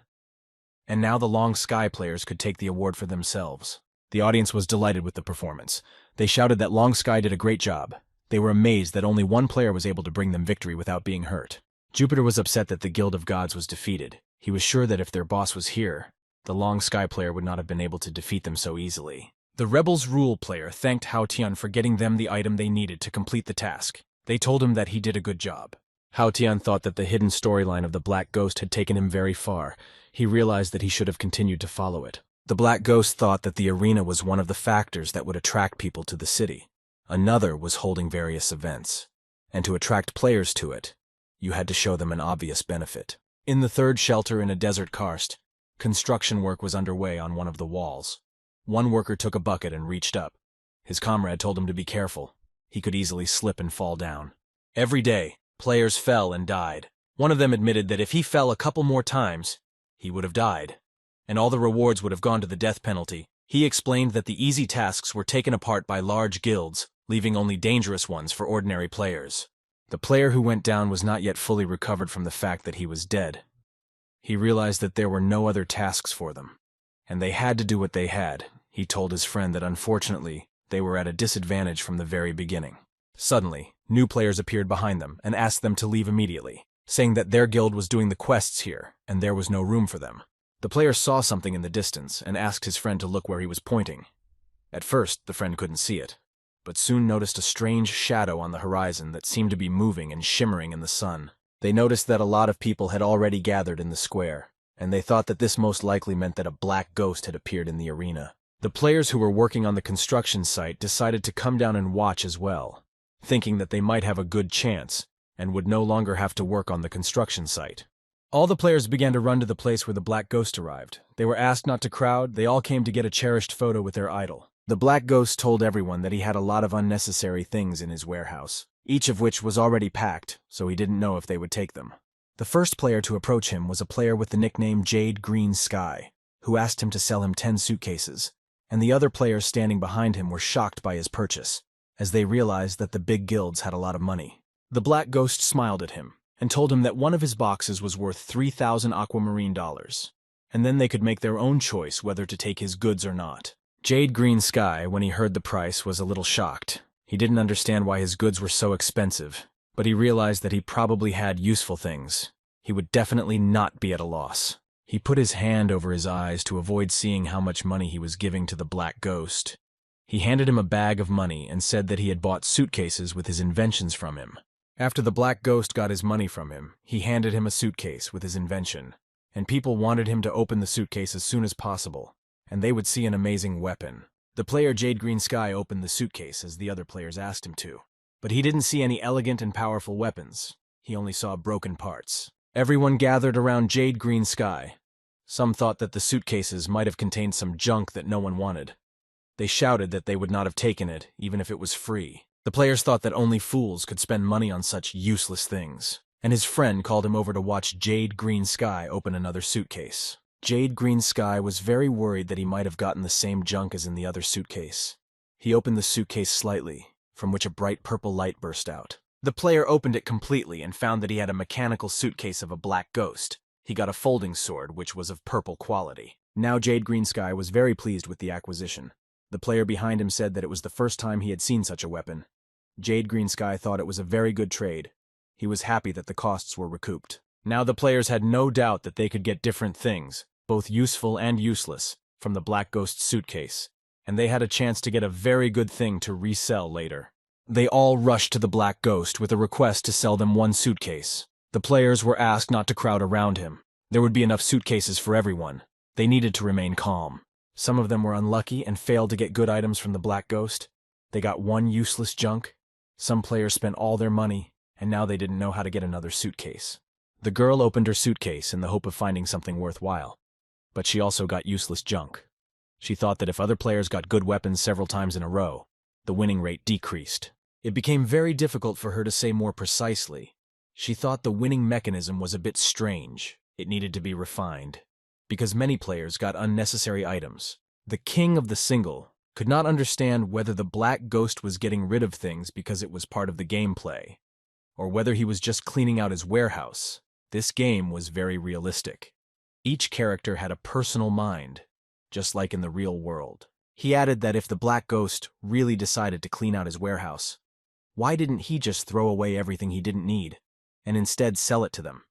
And now the Long Sky players could take the award for themselves. The audience was delighted with the performance. They shouted that Long Sky did a great job. They were amazed that only one player was able to bring them victory without being hurt. Jupiter was upset that the Guild of Gods was defeated. He was sure that if their boss was here, the Long Sky player would not have been able to defeat them so easily. The Rebels Rule player thanked Hao Tian for getting them the item they needed to complete the task. They told him that he did a good job. Hao Tian thought that the hidden storyline of the Black Ghost had taken him very far. He realized that he should have continued to follow it. The Black Ghost thought that the arena was one of the factors that would attract people to the city. Another was holding various events. And to attract players to it, you had to show them an obvious benefit. In the third shelter in a desert karst, construction work was underway on one of the walls. One worker took a bucket and reached up. His comrade told him to be careful. He could easily slip and fall down. Every day, players fell and died. One of them admitted that if he fell a couple more times, he would have died, and all the rewards would have gone to the death penalty. He explained that the easy tasks were taken apart by large guilds, leaving only dangerous ones for ordinary players. The player who went down was not yet fully recovered from the fact that he was dead. He realized that there were no other tasks for them, and they had to do what they had. He told his friend that unfortunately, they were at a disadvantage from the very beginning. Suddenly, new players appeared behind them and asked them to leave immediately, saying that their guild was doing the quests here and there was no room for them. The player saw something in the distance and asked his friend to look where he was pointing. At first, the friend couldn't see it, but soon noticed a strange shadow on the horizon that seemed to be moving and shimmering in the sun. They noticed that a lot of people had already gathered in the square, and they thought that this most likely meant that a black ghost had appeared in the arena. The players who were working on the construction site decided to come down and watch as well, thinking that they might have a good chance and would no longer have to work on the construction site. All the players began to run to the place where the Black Ghost arrived. They were asked not to crowd. They all came to get a cherished photo with their idol. The Black Ghost told everyone that he had a lot of unnecessary things in his warehouse, each of which was already packed, so he didn't know if they would take them. The first player to approach him was a player with the nickname Jade Green Sky, who asked him to sell him 10 suitcases, and the other players standing behind him were shocked by his purchase, as they realized that the big guilds had a lot of money. The Black Ghost smiled at him and told him that one of his boxes was worth 3,000 aquamarine dollars, and then they could make their own choice whether to take his goods or not. Jade Green Sky, when he heard the price, was a little shocked. He didn't understand why his goods were so expensive, but he realized that he probably had useful things. He would definitely not be at a loss. He put his hand over his eyes to avoid seeing how much money he was giving to the Black Ghost. He handed him a bag of money and said that he had bought suitcases with his inventions from him. After the Black Ghost got his money from him, he handed him a suitcase with his invention, and people wanted him to open the suitcase as soon as possible, and they would see an amazing weapon. The player Jade Green Sky opened the suitcase as the other players asked him to, but he didn't see any elegant and powerful weapons. He only saw broken parts. Everyone gathered around Jade Green Sky. Some thought that the suitcases might have contained some junk that no one wanted. They shouted that they would not have taken it, even if it was free. The players thought that only fools could spend money on such useless things, and his friend called him over to watch Jade Green Sky open another suitcase. Jade Green Sky was very worried that he might have gotten the same junk as in the other suitcase. He opened the suitcase slightly, from which a bright purple light burst out. The player opened it completely and found that he had a mechanical suitcase of a Black Ghost. He got a folding sword, which was of purple quality. Now Jade Green Sky was very pleased with the acquisition. The player behind him said that it was the first time he had seen such a weapon. Jade Green Sky thought it was a very good trade. He was happy that the costs were recouped. Now the players had no doubt that they could get different things, both useful and useless, from the Black Ghost's suitcase, and they had a chance to get a very good thing to resell later. They all rushed to the Black Ghost with a request to sell them one suitcase. The players were asked not to crowd around him. There would be enough suitcases for everyone. They needed to remain calm. Some of them were unlucky and failed to get good items from the Black Ghost. They got one useless junk. Some players spent all their money, and now they didn't know how to get another suitcase. The girl opened her suitcase in the hope of finding something worthwhile, but she also got useless junk. She thought that if other players got good weapons several times in a row, the winning rate decreased. It became very difficult for her to say more precisely. She thought the winning mechanism was a bit strange. It needed to be refined, because many players got unnecessary items. The king of the single could not understand whether the Black Ghost was getting rid of things because it was part of the gameplay, or whether he was just cleaning out his warehouse. This game was very realistic. Each character had a personal mind, just like in the real world. He added that if the Black Ghost really decided to clean out his warehouse, Why didn't he just throw away everything he didn't need, and instead sell it to them?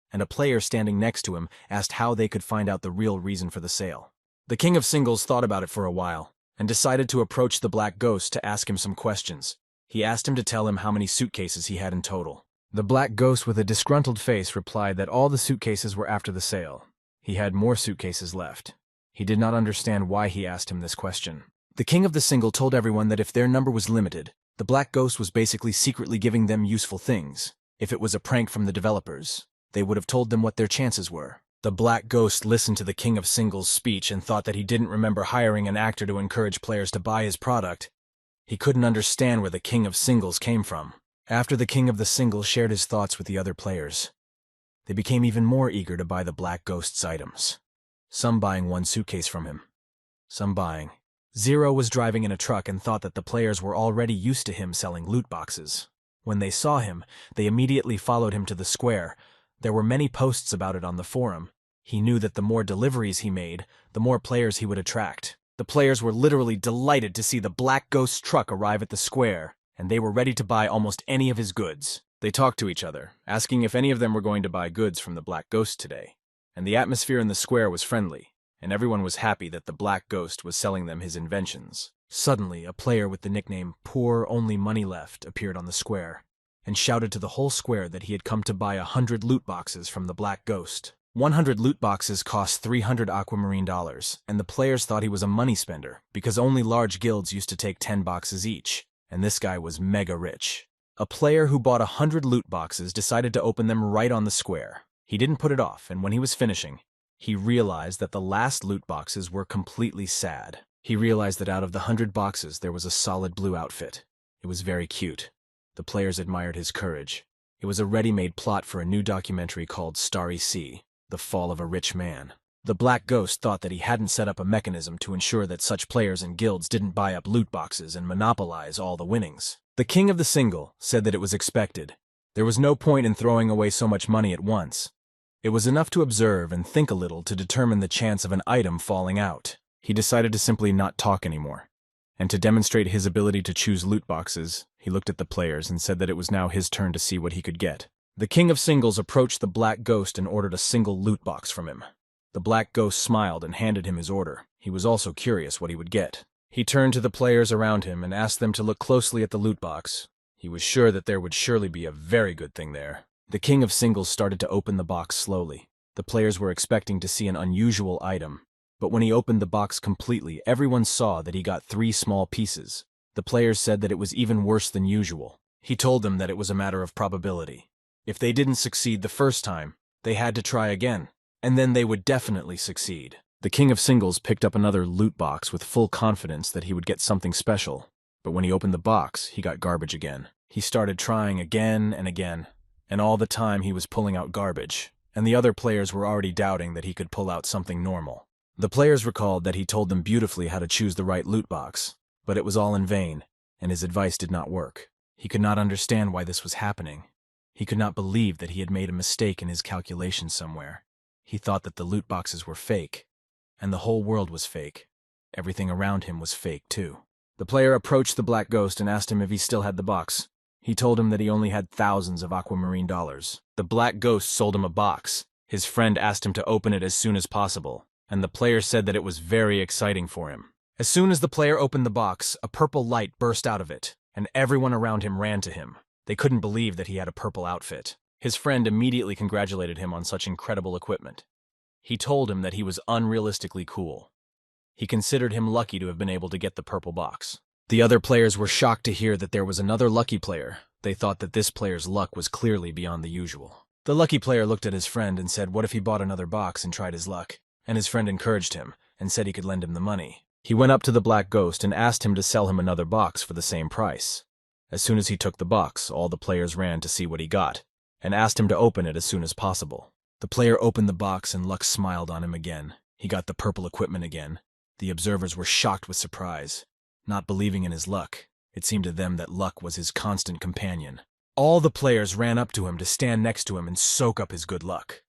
And a player standing next to him asked how they could find out the real reason for the sale. The King of Singles thought about it for a while, and decided to approach the Black Ghost to ask him some questions. He asked him to tell him how many suitcases he had in total. The Black Ghost, with a disgruntled face, replied that all the suitcases were after the sale. He had more suitcases left. He did not understand why he asked him this question. The King of the Single told everyone that if their number was limited, the Black Ghost was basically secretly giving them useful things. If it was a prank from the developers, they would have told them what their chances were. The Black Ghost listened to the King of Singles' speech and thought that he didn't remember hiring an actor to encourage players to buy his product. He couldn't understand where the King of Singles came from. After the King of the Singles shared his thoughts with the other players, they became even more eager to buy the Black Ghost's items. Some buying one suitcase from him, some buying. Zero was driving in a truck and thought that the players were already used to him selling loot boxes. When they saw him, they immediately followed him to the square. There were many posts about it on the forum. He knew that the more deliveries he made, the more players he would attract. The players were literally delighted to see the Black Ghost's truck arrive at the square, and they were ready to buy almost any of his goods. They talked to each other, asking if any of them were going to buy goods from the Black Ghost today. And the atmosphere in the square was friendly, and everyone was happy that the Black Ghost was selling them his inventions. Suddenly, a player with the nickname Poor Only Money Left appeared on the square, and shouted to the whole square that he had come to buy 100 loot boxes from the Black Ghost. 100 loot boxes cost 300 aquamarine dollars, and the players thought he was a money spender because only large guilds used to take 10 boxes each, and this guy was mega rich. A player who bought 100 loot boxes decided to open them right on the square. He didn't put it off, and when he was finishing, he realized that the last loot boxes were completely sad. He realized that out of the 100 boxes there was a solid blue outfit. It was very cute. The players admired his courage. It was a ready-made plot for a new documentary called Starry Sea, The Fall of a Rich Man. The Black Ghost thought that he hadn't set up a mechanism to ensure that such players and guilds didn't buy up loot boxes and monopolize all the winnings. The King of the Single said that it was expected. There was no point in throwing away so much money at once. It was enough to observe and think a little to determine the chance of an item falling out. He decided to simply not talk anymore. And to demonstrate his ability to choose loot boxes, he looked at the players and said that it was now his turn to see what he could get. The King of Singles approached the Black Ghost and ordered a single loot box from him. The Black Ghost smiled and handed him his order. He was also curious what he would get. He turned to the players around him and asked them to look closely at the loot box. He was sure that there would surely be a very good thing there. The King of Singles started to open the box slowly. The players were expecting to see an unusual item, but when he opened the box completely, everyone saw that he got 3 small pieces. The players said that it was even worse than usual. He told them that it was a matter of probability. If they didn't succeed the first time, they had to try again, and then they would definitely succeed. The King of Singles picked up another loot box with full confidence that he would get something special, but when he opened the box, he got garbage again. He started trying again and again, and all the time he was pulling out garbage, and the other players were already doubting that he could pull out something normal. The players recalled that he told them beautifully how to choose the right loot box, but it was all in vain, and his advice did not work. He could not understand why this was happening. He could not believe that he had made a mistake in his calculations somewhere. He thought that the loot boxes were fake, and the whole world was fake. Everything around him was fake, too. The player approached the Black Ghost and asked him if he still had the box. He told him that he only had thousands of aquamarine dollars. The Black Ghost sold him a box. His friend asked him to open it as soon as possible, and the player said that it was very exciting for him. As soon as the player opened the box, a purple light burst out of it, and everyone around him ran to him. They couldn't believe that he had a purple outfit. His friend immediately congratulated him on such incredible equipment. He told him that he was unrealistically cool. He considered him lucky to have been able to get the purple box. The other players were shocked to hear that there was another lucky player. They thought that this player's luck was clearly beyond the usual. The lucky player looked at his friend and said what if he bought another box and tried his luck, and his friend encouraged him and said he could lend him the money. He went up to the Black Ghost and asked him to sell him another box for the same price. As soon as he took the box, all the players ran to see what he got, and asked him to open it as soon as possible. The player opened the box and luck smiled on him again. He got the purple equipment again. The observers were shocked with surprise. Not believing in his luck, it seemed to them that luck was his constant companion. All the players ran up to him to stand next to him and soak up his good luck.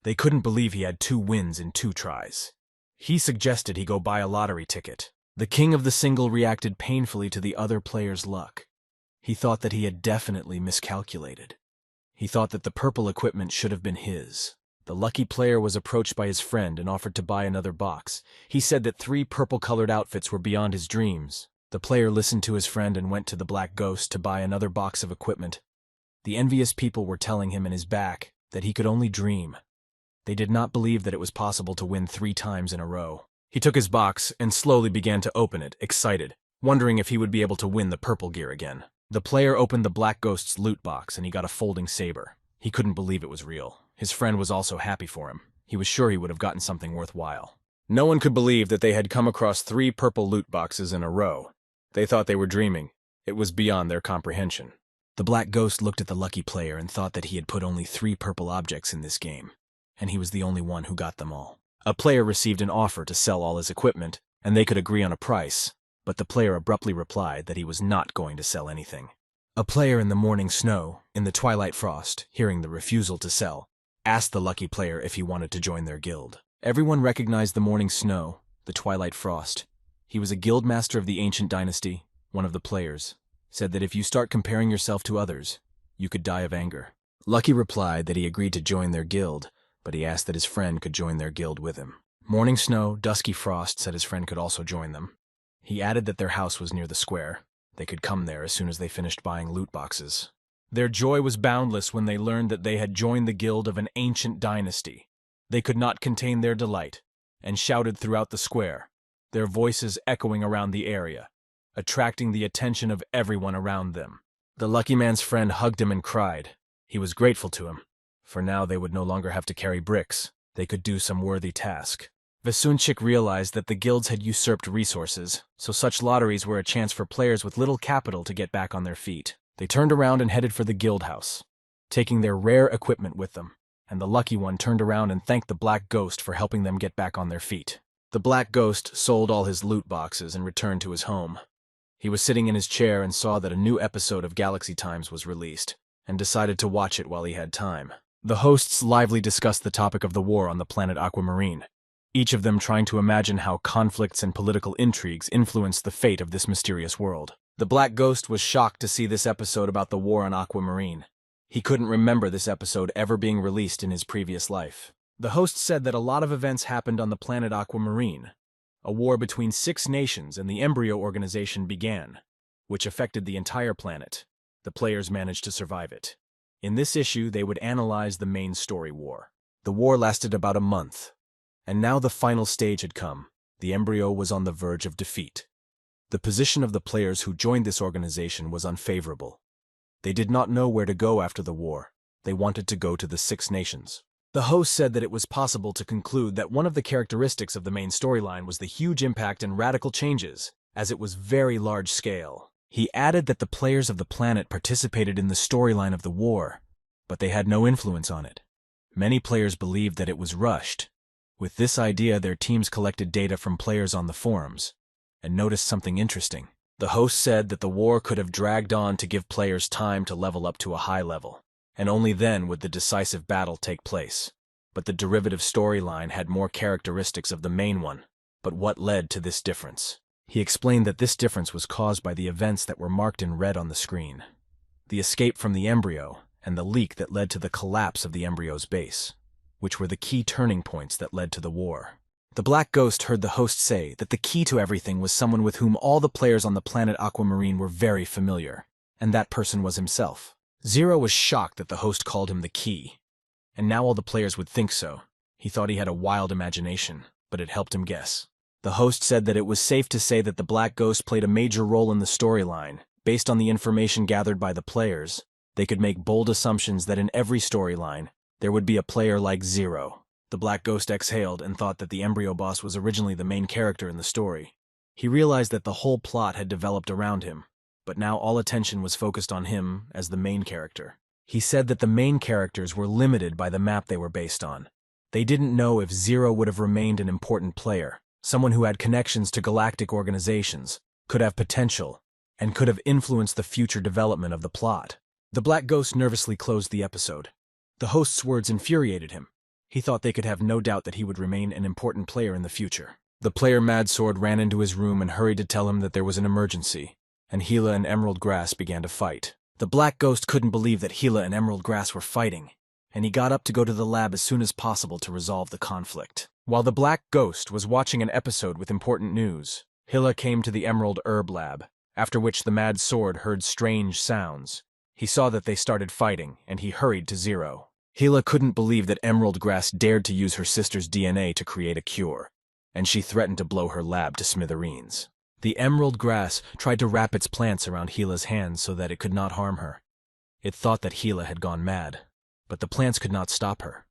They couldn't believe he had 2 wins in 2 tries. He suggested he go buy a lottery ticket. The King of the Single reacted painfully to the other players' luck. He thought that he had definitely miscalculated. He thought that the purple equipment should have been his. The lucky player was approached by his friend and offered to buy another box. He said that 3 purple-colored outfits were beyond his dreams. The player listened to his friend and went to the Black Ghost to buy another box of equipment. The envious people were telling him in his back that he could only dream. They did not believe that it was possible to win 3 times in a row. He took his box and slowly began to open it, excited, wondering if he would be able to win the purple gear again. The player opened the Black Ghost's loot box and he got a folding saber. He couldn't believe it was real. His friend was also happy for him. He was sure he would have gotten something worthwhile. No one could believe that they had come across 3 purple loot boxes in a row. They thought they were dreaming. It was beyond their comprehension. The Black Ghost looked at the lucky player and thought that he had put only 3 purple objects in this game, and he was the only one who got them all. A player received an offer to sell all his equipment, and they could agree on a price, but the player abruptly replied that he was not going to sell anything. A player in the morning snow, in the twilight frost, hearing the refusal to sell, asked the lucky player if he wanted to join their guild. Everyone recognized the morning snow, the twilight frost. He was a guild master of the ancient dynasty. One of the players said that if you start comparing yourself to others, you could die of anger. Lucky replied that he agreed to join their guild, but he asked that his friend could join their guild with him. Morning Snow, Dusky Frost said his friend could also join them. He added that their house was near the square. They could come there as soon as they finished buying loot boxes. Their joy was boundless when they learned that they had joined the guild of an ancient dynasty. They could not contain their delight, and shouted throughout the square, their voices echoing around the area, attracting the attention of everyone around them. The lucky man's friend hugged him and cried. He was grateful to him, for now they would no longer have to carry bricks. They could do some worthy task. Vasunchik realized that the guilds had usurped resources, so such lotteries were a chance for players with little capital to get back on their feet. They turned around and headed for the guild house, taking their rare equipment with them, and the lucky one turned around and thanked the Black Ghost for helping them get back on their feet. The Black Ghost sold all his loot boxes and returned to his home. He was sitting in his chair and saw that a new episode of Galaxy Times was released, and decided to watch it while he had time. The hosts lively discussed the topic of the war on the planet Aquamarine, each of them trying to imagine how conflicts and political intrigues influenced the fate of this mysterious world. The Black Ghost was shocked to see this episode about the war on Aquamarine. He couldn't remember this episode ever being released in his previous life. The host said that a lot of events happened on the planet Aquamarine. A war between 6 nations and the embryo organization began, which affected the entire planet. The players managed to survive it. In this issue, they would analyze the main story war. The war lasted about a month, and now the final stage had come. The embryo was on the verge of defeat. The position of the players who joined this organization was unfavorable. They did not know where to go after the war. They wanted to go to the 6 nations. The host said that it was possible to conclude that one of the characteristics of the main storyline was the huge impact and radical changes, as it was very large scale. He added that the players of the planet participated in the storyline of the war, but they had no influence on it. Many players believed that it was rushed. With this idea, their teams collected data from players on the forums, and noticed something interesting. The host said that the war could have dragged on to give players time to level up to a high level, and only then would the decisive battle take place. But the derivative storyline had more characteristics of the main one. But what led to this difference? He explained that this difference was caused by the events that were marked in red on the screen. The escape from the embryo, and the leak that led to the collapse of the embryo's base, which were the key turning points that led to the war. The Black Ghost heard the host say that the key to everything was someone with whom all the players on the planet Aquamarine were very familiar, and that person was himself. Zero was shocked that the host called him the key, and now all the players would think so. He thought he had a wild imagination, but it helped him guess. The host said that it was safe to say that the Black Ghost played a major role in the storyline. Based on the information gathered by the players, they could make bold assumptions that in every storyline, there would be a player like Zero. The Black Ghost exhaled and thought that the embryo boss was originally the main character in the story. He realized that the whole plot had developed around him, but now all attention was focused on him as the main character. He said that the main characters were limited by the map they were based on. They didn't know if Zero would have remained an important player, someone who had connections to galactic organizations, could have potential, and could have influenced the future development of the plot. The Black Ghost nervously closed the episode. The host's words infuriated him. He thought they could have no doubt that he would remain an important player in the future. The player Mad Sword ran into his room and hurried to tell him that there was an emergency, and Gila and Emerald Grass began to fight. The Black Ghost couldn't believe that Gila and Emerald Grass were fighting, and he got up to go to the lab as soon as possible to resolve the conflict. While the Black Ghost was watching an episode with important news, Gila came to the Emerald Herb Lab, after which the Mad Sword heard strange sounds. He saw that they started fighting, and he hurried to Zero. Gila couldn't believe that Emerald Grass dared to use her sister's DNA to create a cure, and she threatened to blow her lab to smithereens. The Emerald Grass tried to wrap its plants around Gila's hands so that it could not harm her. It thought that Gila had gone mad, but the plants could not stop her.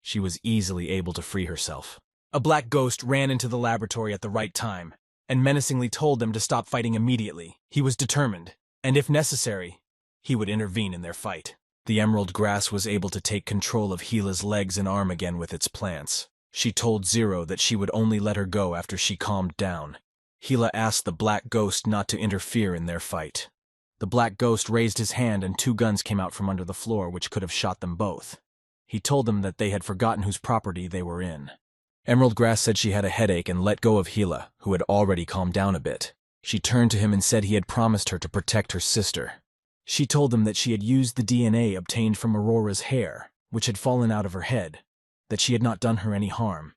She was easily able to free herself. A Black Ghost ran into the laboratory at the right time, and menacingly told them to stop fighting immediately. He was determined, and if necessary, he would intervene in their fight. The Emerald Grass was able to take control of Gila's legs and arm again with its plants. She told Zero that she would only let her go after she calmed down. Gila asked the Black Ghost not to interfere in their fight. The Black Ghost raised his hand and 2 guns came out from under the floor which could have shot them both. He told them that they had forgotten whose property they were in. Emerald Grass said she had a headache and let go of Gila, who had already calmed down a bit. She turned to him and said he had promised her to protect her sister. She told them that she had used the DNA obtained from Aurora's hair, which had fallen out of her head, that she had not done her any harm,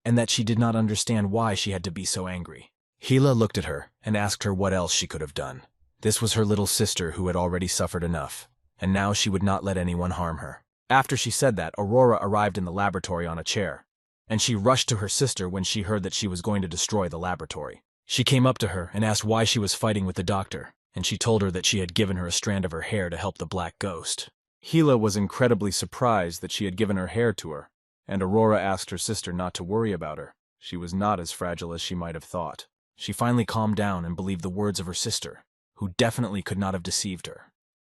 and that she did not understand why she had to be so angry. Gila looked at her and asked her what else she could have done. This was her little sister who had already suffered enough, and now she would not let anyone harm her. After she said that, Aurora arrived in the laboratory on a chair, and she rushed to her sister when she heard that she was going to destroy the laboratory. She came up to her and asked why she was fighting with the doctor, and she told her that she had given her a strand of her hair to help the Black Ghost. Gila was incredibly surprised that she had given her hair to her, and Aurora asked her sister not to worry about her. She was not as fragile as she might have thought. She finally calmed down and believed the words of her sister, who definitely could not have deceived her.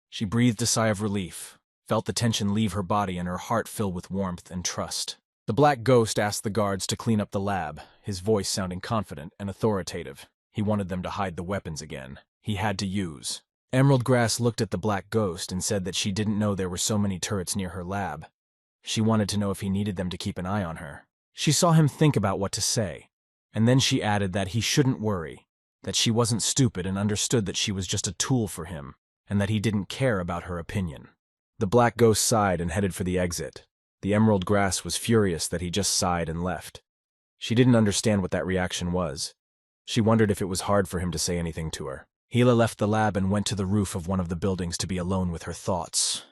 She breathed a sigh of relief, felt the tension leave her body and her heart fill with warmth and trust. The Black Ghost asked the guards to clean up the lab, his voice sounding confident and authoritative. He wanted them to hide the weapons again. He had to use. Emerald Grass looked at the Black Ghost and said that she didn't know there were so many turrets near her lab. She wanted to know if he needed them to keep an eye on her. She saw him think about what to say, and then she added that he shouldn't worry, that she wasn't stupid and understood that she was just a tool for him, and that he didn't care about her opinion. The Black Ghost sighed and headed for the exit. The Emerald Grass was furious that he just sighed and left. She didn't understand what that reaction was. She wondered if it was hard for him to say anything to her. Gila left the lab and went to the roof of one of the buildings to be alone with her thoughts.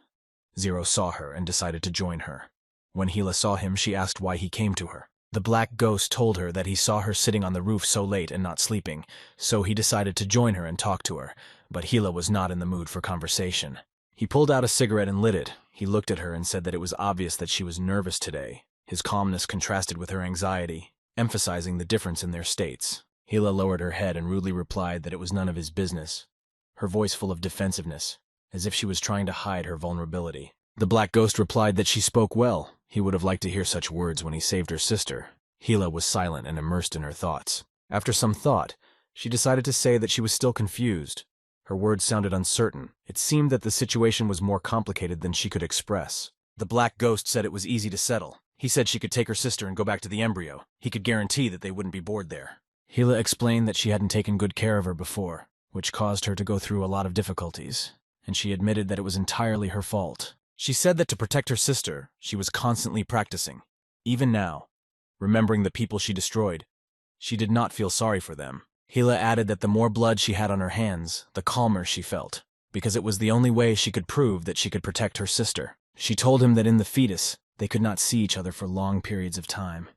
Zero saw her and decided to join her. When Gila saw him, she asked why he came to her. The Black Ghost told her that he saw her sitting on the roof so late and not sleeping, so he decided to join her and talk to her, but Gila was not in the mood for conversation. He pulled out a cigarette and lit it. He looked at her and said that it was obvious that she was nervous today. His calmness contrasted with her anxiety, emphasizing the difference in their states. Gila lowered her head and rudely replied that it was none of his business, her voice full of defensiveness, as if she was trying to hide her vulnerability. The Black Ghost replied that she spoke well. He would have liked to hear such words when he saved her sister. Gila was silent and immersed in her thoughts. After some thought, she decided to say that she was still confused. Her words sounded uncertain. It seemed that the situation was more complicated than she could express. The Black Ghost said it was easy to settle. He said she could take her sister and go back to the embryo. He could guarantee that they wouldn't be bored there. Gila explained that she hadn't taken good care of her before, which caused her to go through a lot of difficulties, and she admitted that it was entirely her fault. She said that to protect her sister, she was constantly practicing. Even now, remembering the people she destroyed, she did not feel sorry for them. Gila added that the more blood she had on her hands, the calmer she felt, because it was the only way she could prove that she could protect her sister. She told him that in the fetus, they could not see each other for long periods of time.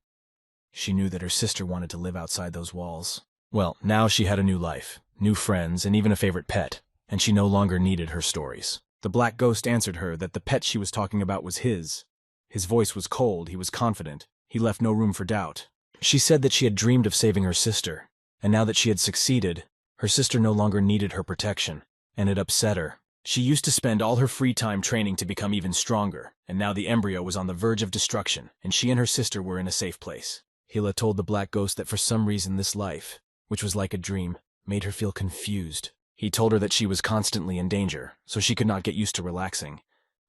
She knew that her sister wanted to live outside those walls. Well, now she had a new life, new friends, and even a favorite pet, and she no longer needed her stories. The Black Ghost answered her that the pet she was talking about was his. His voice was cold, he was confident, he left no room for doubt. She said that she had dreamed of saving her sister, and now that she had succeeded, her sister no longer needed her protection, and it upset her. She used to spend all her free time training to become even stronger, and now the embryo was on the verge of destruction, and she and her sister were in a safe place. Gila told the Black Ghost that for some reason this life, which was like a dream, made her feel confused. He told her that she was constantly in danger, so she could not get used to relaxing,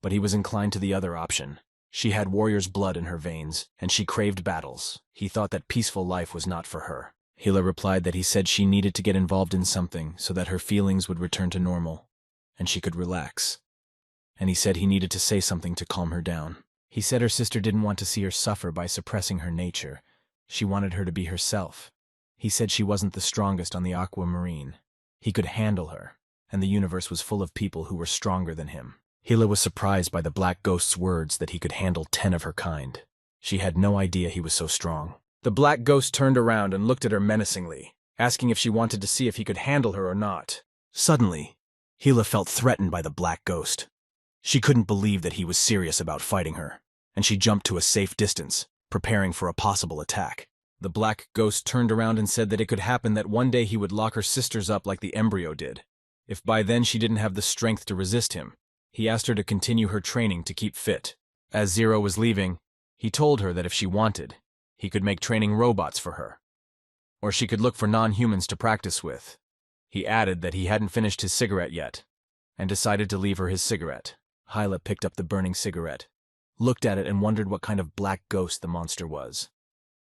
but he was inclined to the other option. She had warrior's blood in her veins, and she craved battles. He thought that peaceful life was not for her. Hila replied that he said she needed to get involved in something so that her feelings would return to normal, and she could relax. And he said he needed to say something to calm her down. He said her sister didn't want to see her suffer by suppressing her nature. She wanted her to be herself. He said she wasn't the strongest on the aquamarine. He could handle her, and the universe was full of people who were stronger than him. Hila was surprised by the Black Ghost's words that he could handle 10 of her kind. She had no idea he was so strong. The Black Ghost turned around and looked at her menacingly, asking if she wanted to see if he could handle her or not. Suddenly, Hila felt threatened by the Black Ghost. She couldn't believe that he was serious about fighting her, and she jumped to a safe distance, preparing for a possible attack. The Black Ghost turned around and said that it could happen that one day he would lock her sisters up like the embryo did. If by then she didn't have the strength to resist him, he asked her to continue her training to keep fit. As Zero was leaving, he told her that if she wanted, he could make training robots for her, or she could look for non-humans to practice with. He added that he hadn't finished his cigarette yet, and decided to leave her his cigarette. Hila picked up the burning cigarette, looked at it and wondered what kind of black ghost the monster was.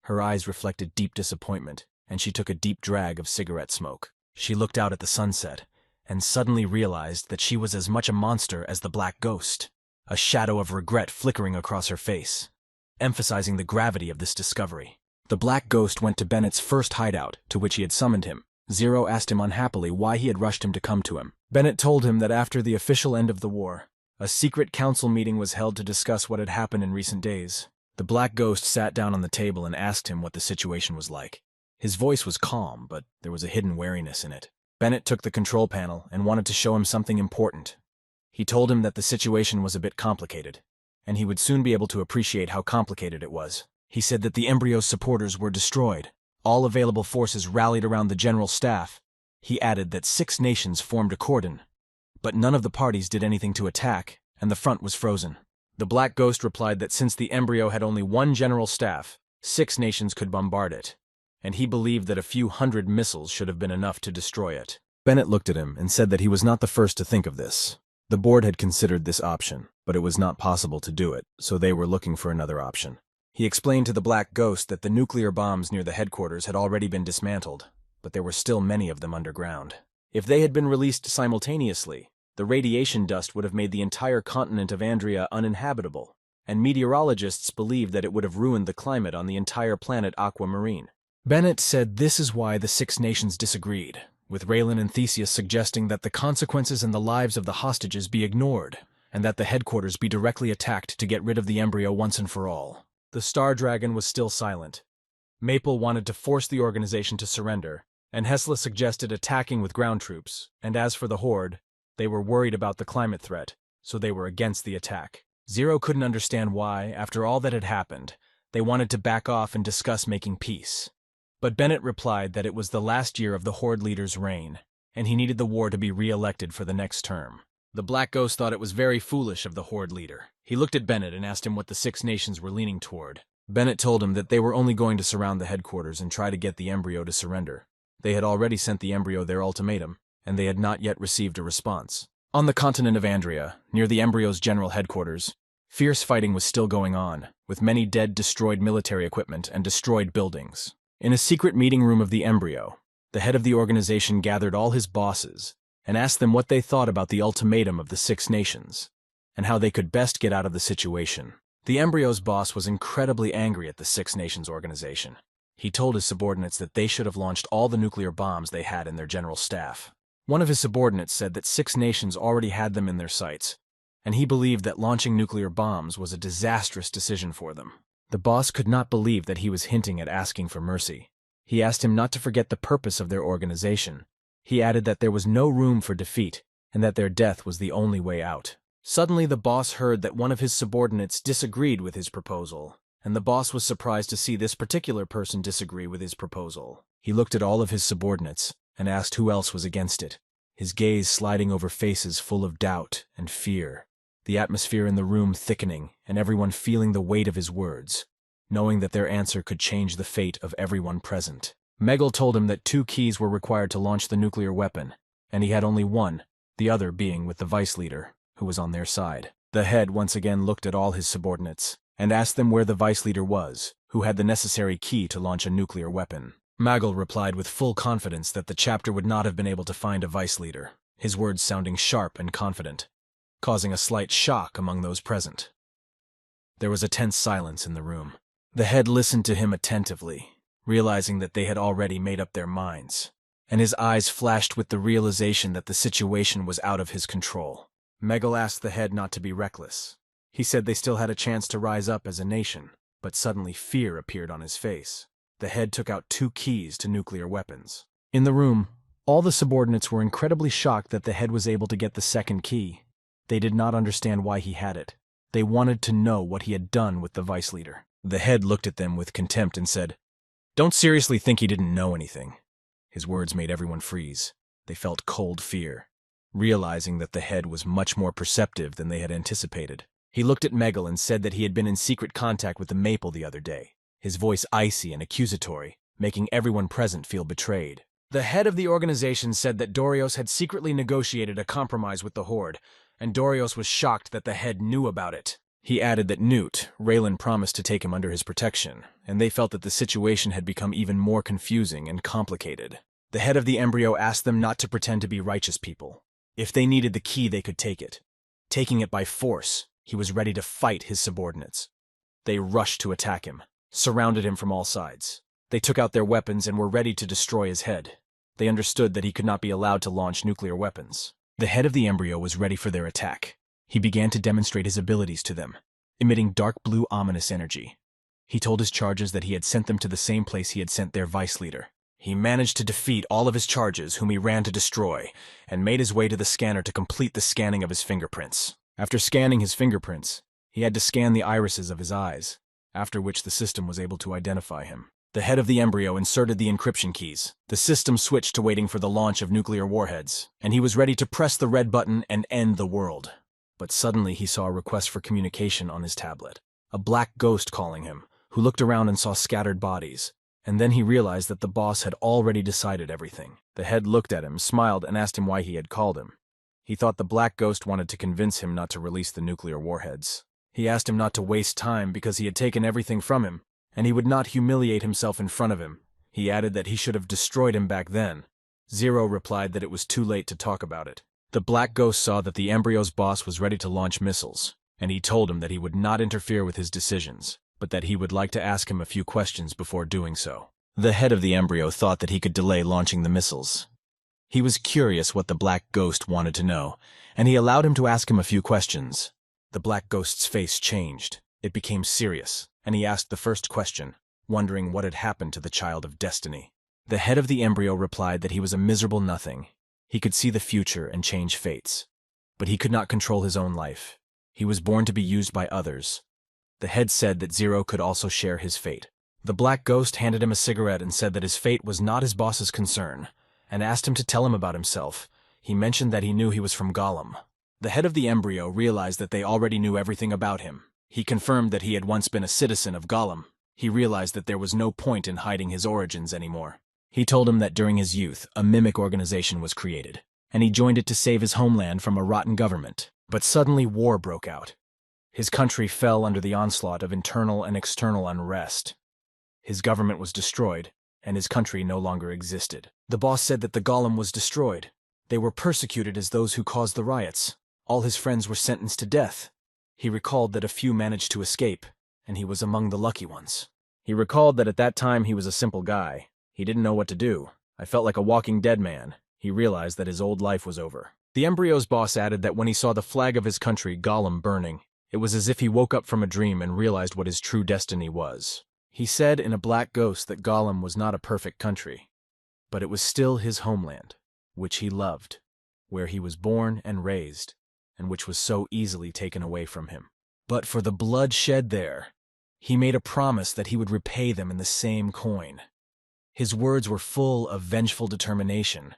Her eyes reflected deep disappointment, and she took a deep drag of cigarette smoke. She looked out at the sunset, and suddenly realized that she was as much a monster as the Black Ghost, a shadow of regret flickering across her face, emphasizing the gravity of this discovery. The Black Ghost went to Bennett's first hideout, to which he had summoned him. Zero asked him unhappily why he had rushed him to come to him. Bennett told him that after the official end of the war, a secret council meeting was held to discuss what had happened in recent days. The Black Ghost sat down on the table and asked him what the situation was like. His voice was calm, but there was a hidden wariness in it. Bennett took the control panel and wanted to show him something important. He told him that the situation was a bit complicated, and he would soon be able to appreciate how complicated it was. He said that the embryo's supporters were destroyed. All available forces rallied around the general staff. He added that 6 nations formed a cordon, but none of the parties did anything to attack, and the front was frozen. The Black Ghost replied that since the embryo had only one general staff, 6 nations could bombard it, and he believed that a few hundred missiles should have been enough to destroy it. Bennett looked at him and said that he was not the first to think of this. The board had considered this option, but it was not possible to do it, so they were looking for another option. He explained to the Black Ghost that the nuclear bombs near the headquarters had already been dismantled, but there were still many of them underground. If they had been released simultaneously, the radiation dust would have made the entire continent of Andria uninhabitable, and meteorologists believed that it would have ruined the climate on the entire planet Aquamarine. Bennett said this is why the 6 nations disagreed, with Raylan and Theseus suggesting that the consequences and the lives of the hostages be ignored, and that the headquarters be directly attacked to get rid of the embryo once and for all. The Star Dragon was still silent. Maple wanted to force the organization to surrender, and Hesla suggested attacking with ground troops, and as for the Horde, they were worried about the climate threat, so they were against the attack. Zero couldn't understand why, after all that had happened, they wanted to back off and discuss making peace. But Bennett replied that it was the last year of the Horde leader's reign, and he needed the war to be re-elected for the next term. The Black Ghost thought it was very foolish of the Horde leader. He looked at Bennett and asked him what the 6 nations were leaning toward. Bennett told him that they were only going to surround the headquarters and try to get the embryo to surrender. They had already sent the embryo their ultimatum, and they had not yet received a response. On the continent of Andria, near the embryo's general headquarters, fierce fighting was still going on, with many dead, destroyed military equipment and destroyed buildings. In a secret meeting room of the embryo, the head of the organization gathered all his bosses and asked them what they thought about the ultimatum of the 6 nations, and how they could best get out of the situation. The embryo's boss was incredibly angry at the 6 nations organization. He told his subordinates that they should have launched all the nuclear bombs they had in their general staff. One of his subordinates said that 6 nations already had them in their sights, and he believed that launching nuclear bombs was a disastrous decision for them. The boss could not believe that he was hinting at asking for mercy. He asked him not to forget the purpose of their organization. He added that there was no room for defeat, and that their death was the only way out. Suddenly the boss heard that one of his subordinates disagreed with his proposal, and the boss was surprised to see this particular person disagree with his proposal. He looked at all of his subordinates and asked who else was against it, his gaze sliding over faces full of doubt and fear, the atmosphere in the room thickening and everyone feeling the weight of his words, knowing that their answer could change the fate of everyone present. Megal told him that 2 keys were required to launch the nuclear weapon, and he had only one, the other being with the vice leader, who was on their side. The head once again looked at all his subordinates and asked them where the vice leader was, who had the necessary key to launch a nuclear weapon. Magel replied with full confidence that the chapter would not have been able to find a vice leader, his words sounding sharp and confident, causing a slight shock among those present. There was a tense silence in the room. The head listened to him attentively, realizing that they had already made up their minds, and his eyes flashed with the realization that the situation was out of his control. Magel asked the head not to be reckless. He said they still had a chance to rise up as a nation, but suddenly fear appeared on his face. The head took out 2 keys to nuclear weapons. In the room, all the subordinates were incredibly shocked that the head was able to get the second key. They did not understand why he had it. They wanted to know what he had done with the vice leader. The head looked at them with contempt and said, "Don't seriously think he didn't know anything." His words made everyone freeze. They felt cold fear, realizing that the head was much more perceptive than they had anticipated. He looked at Magel and said that he had been in secret contact with the Maple the other day, his voice icy and accusatory, making everyone present feel betrayed. The head of the organization said that Dorios had secretly negotiated a compromise with the Horde, and Dorios was shocked that the head knew about it. He added that Newt, Raylan promised to take him under his protection, and they felt that the situation had become even more confusing and complicated. The head of the embryo asked them not to pretend to be righteous people. If they needed the key, they could take it. Taking it by force, he was ready to fight his subordinates. They rushed to attack him, surrounded him from all sides. They took out their weapons and were ready to destroy his head. They understood that he could not be allowed to launch nuclear weapons. The head of the embryo was ready for their attack. He began to demonstrate his abilities to them, emitting dark blue ominous energy. He told his charges that he had sent them to the same place he had sent their vice leader. He managed to defeat all of his charges, whom he ran to destroy, and made his way to the scanner to complete the scanning of his fingerprints. After scanning his fingerprints, he had to scan the irises of his eyes, after which the system was able to identify him. The head of the embryo inserted the encryption keys. The system switched to waiting for the launch of nuclear warheads, and he was ready to press the red button and end the world. But suddenly he saw a request for communication on his tablet. A black ghost calling him, who looked around and saw scattered bodies. And then he realized that the boss had already decided everything. The head looked at him, smiled, and asked him why he had called him. He thought the black ghost wanted to convince him not to release the nuclear warheads. He asked him not to waste time because he had taken everything from him, and he would not humiliate himself in front of him. He added that he should have destroyed him back then. Zero replied that it was too late to talk about it. The black ghost saw that the embryo's boss was ready to launch missiles, and he told him that he would not interfere with his decisions, but that he would like to ask him a few questions before doing so. The head of the embryo thought that he could delay launching the missiles. He was curious what the black ghost wanted to know, and he allowed him to ask him a few questions. The black ghost's face changed. It became serious, and he asked the first question, wondering what had happened to the child of destiny. The head of the embryo replied that he was a miserable nothing. He could see the future and change fates, but he could not control his own life. He was born to be used by others. The head said that Zero could also share his fate. The black ghost handed him a cigarette and said that his fate was not his boss's concern, and asked him to tell him about himself. He mentioned that he knew he was from Gollum. The head of the embryo realized that they already knew everything about him. He confirmed that he had once been a citizen of Gollum. He realized that there was no point in hiding his origins anymore. He told him that during his youth, a mimic organization was created, and he joined it to save his homeland from a rotten government. But suddenly war broke out. His country fell under the onslaught of internal and external unrest. His government was destroyed, and his country no longer existed. The boss said that the Golem was destroyed. They were persecuted as those who caused the riots. All his friends were sentenced to death. He recalled that a few managed to escape, and he was among the lucky ones. He recalled that at that time he was a simple guy. He didn't know what to do. I felt like a walking dead man. He realized that his old life was over. The embryo's boss added that when he saw the flag of his country, Gollum, burning, it was as if he woke up from a dream and realized what his true destiny was. He said in a black ghost that Gollum was not a perfect country, but it was still his homeland, which he loved, where he was born and raised, and which was so easily taken away from him. But for the blood shed there, he made a promise that he would repay them in the same coin. His words were full of vengeful determination.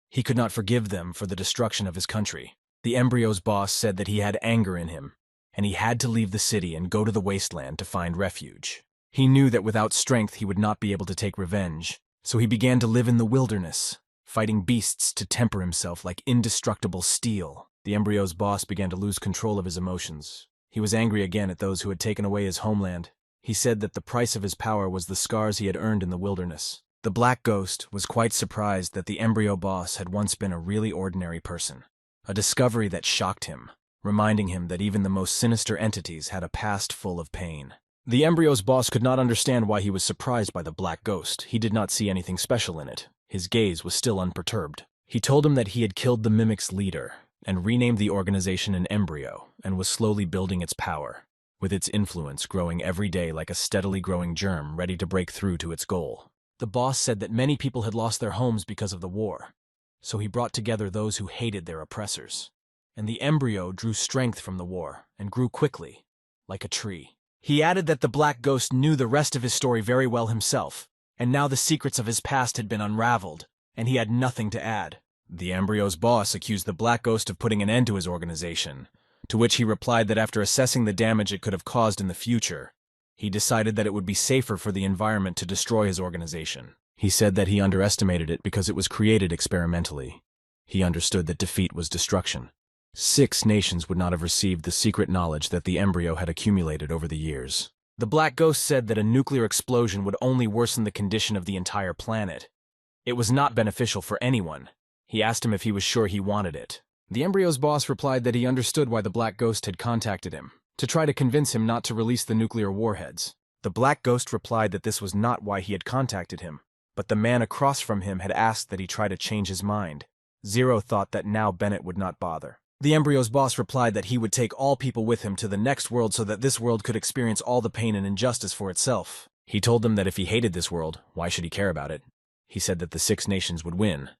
He could not forgive them for the destruction of his country. The embryo's boss said that he had anger in him, and he had to leave the city and go to the wasteland to find refuge. He knew that without strength he would not be able to take revenge, so he began to live in the wilderness, fighting beasts to temper himself like indestructible steel. The embryo's boss began to lose control of his emotions. He was angry again at those who had taken away his homeland. He said that the price of his power was the scars he had earned in the wilderness. The Black Ghost was quite surprised that the embryo boss had once been a really ordinary person, a discovery that shocked him, reminding him that even the most sinister entities had a past full of pain. The embryo's boss could not understand why he was surprised by the Black Ghost. He did not see anything special in it. His gaze was still unperturbed. He told him that he had killed the Mimic's leader and renamed the organization an embryo and was slowly building its power, with its influence growing every day like a steadily growing germ ready to break through to its goal. The boss said that many people had lost their homes because of the war, so he brought together those who hated their oppressors. And the embryo drew strength from the war and grew quickly, like a tree. He added that the Black Ghost knew the rest of his story very well himself, and now the secrets of his past had been unraveled, and he had nothing to add. The embryo's boss accused the Black Ghost of putting an end to his organization, to which he replied that after assessing the damage it could have caused in the future, he decided that it would be safer for the environment to destroy his organization. He said that he underestimated it because it was created experimentally. He understood that defeat was destruction. 6 nations would not have received the secret knowledge that the embryo had accumulated over the years. The Black Ghost said that a nuclear explosion would only worsen the condition of the entire planet. It was not beneficial for anyone. He asked him if he was sure he wanted it. The embryo's boss replied that he understood why the Black Ghost had contacted him, to try to convince him not to release the nuclear warheads. The Black Ghost replied that this was not why he had contacted him, but the man across from him had asked that he try to change his mind. Zero thought that now Bennett would not bother. The embryo's boss replied that he would take all people with him to the next world so that this world could experience all the pain and injustice for itself. He told them that if he hated this world, why should he care about it? He said that the 6 nations would win,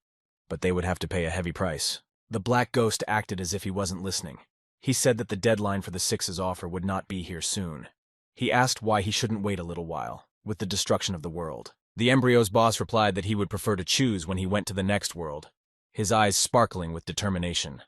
but they would have to pay a heavy price. The Black Ghost acted as if he wasn't listening. He said that the deadline for the 6's offer would not be here soon. He asked why he shouldn't wait a little while, with the destruction of the world. The embryo's boss replied that he would prefer to choose when he went to the next world, his eyes sparkling with determination,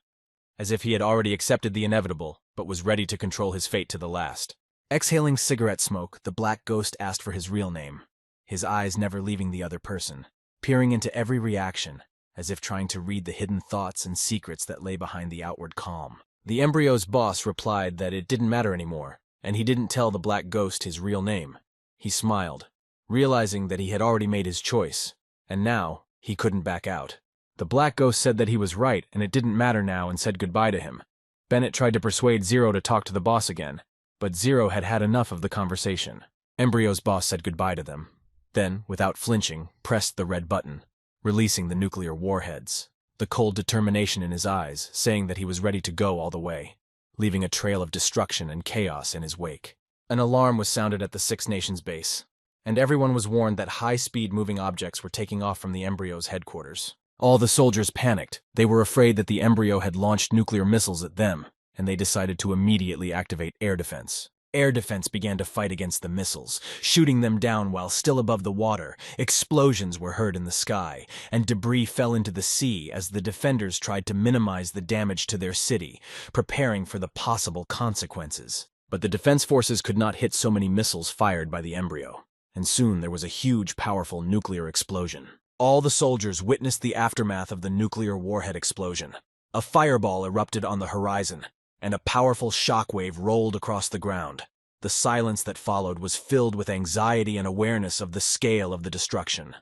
as if he had already accepted the inevitable, but was ready to control his fate to the last. Exhaling cigarette smoke, the Black Ghost asked for his real name, his eyes never leaving the other person, peering into every reaction, as if trying to read the hidden thoughts and secrets that lay behind the outward calm. The embryo's boss replied that it didn't matter anymore, and he didn't tell the Black Ghost his real name. He smiled, realizing that he had already made his choice, and now he couldn't back out. The Black Ghost said that he was right and it didn't matter now and said goodbye to him. Bennett tried to persuade Zero to talk to the boss again, but Zero had had enough of the conversation. Embryo's boss said goodbye to them, then, without flinching, pressed the red button, releasing the nuclear warheads, the cold determination in his eyes saying that he was ready to go all the way, leaving a trail of destruction and chaos in his wake. An alarm was sounded at the 6 Nations base, and everyone was warned that high-speed moving objects were taking off from the embryo's headquarters. All the soldiers panicked. They were afraid that the embryo had launched nuclear missiles at them, and they decided to immediately activate air defense. Air defense began to fight against the missiles, shooting them down while still above the water. Explosions were heard in the sky, and debris fell into the sea as the defenders tried to minimize the damage to their city, preparing for the possible consequences. But the defense forces could not hit so many missiles fired by the embryo, and soon there was a huge, powerful nuclear explosion. All the soldiers witnessed the aftermath of the nuclear warhead explosion. A fireball erupted on the horizon, and a powerful shockwave rolled across the ground. The silence that followed was filled with anxiety and awareness of the scale of the destruction.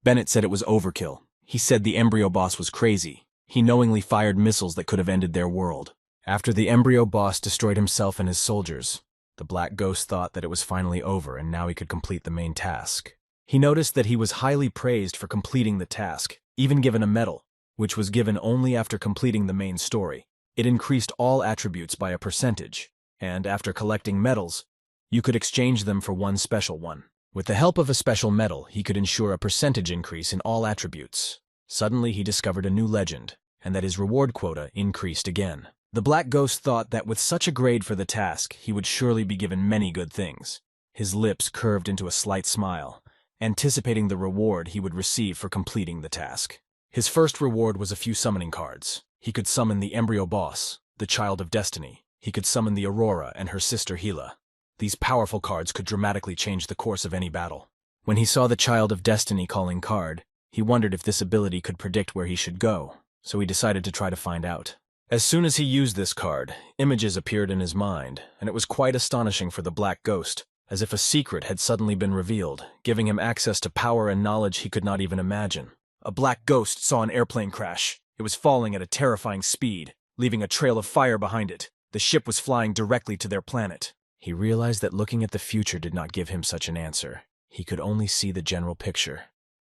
Bennett said it was overkill. He said the embryo boss was crazy. He knowingly fired missiles that could have ended their world. After the embryo boss destroyed himself and his soldiers, the Black Ghost thought that it was finally over and now he could complete the main task. He noticed that he was highly praised for completing the task, even given a medal, which was given only after completing the main story. It increased all attributes by a percentage, and after collecting medals, you could exchange them for one special one. With the help of a special medal, he could ensure a percentage increase in all attributes. Suddenly, he discovered a new legend, and that his reward quota increased again. The Black Ghost thought that with such a grade for the task, he would surely be given many good things. His lips curved into a slight smile, anticipating the reward he would receive for completing the task. His first reward was a few summoning cards. He could summon the embryo boss, the Child of Destiny. He could summon the Aurora and her sister Gila. These powerful cards could dramatically change the course of any battle. When he saw the Child of Destiny calling card, he wondered if this ability could predict where he should go, so he decided to try to find out. As soon as he used this card, images appeared in his mind, and it was quite astonishing for the Black Ghost. as if a secret had suddenly been revealed, giving him access to power and knowledge he could not even imagine. A black ghost saw an airplane crash. It was falling at a terrifying speed, leaving a trail of fire behind it. The ship was flying directly to their planet. He realized that looking at the future did not give him such an answer. He could only see the general picture.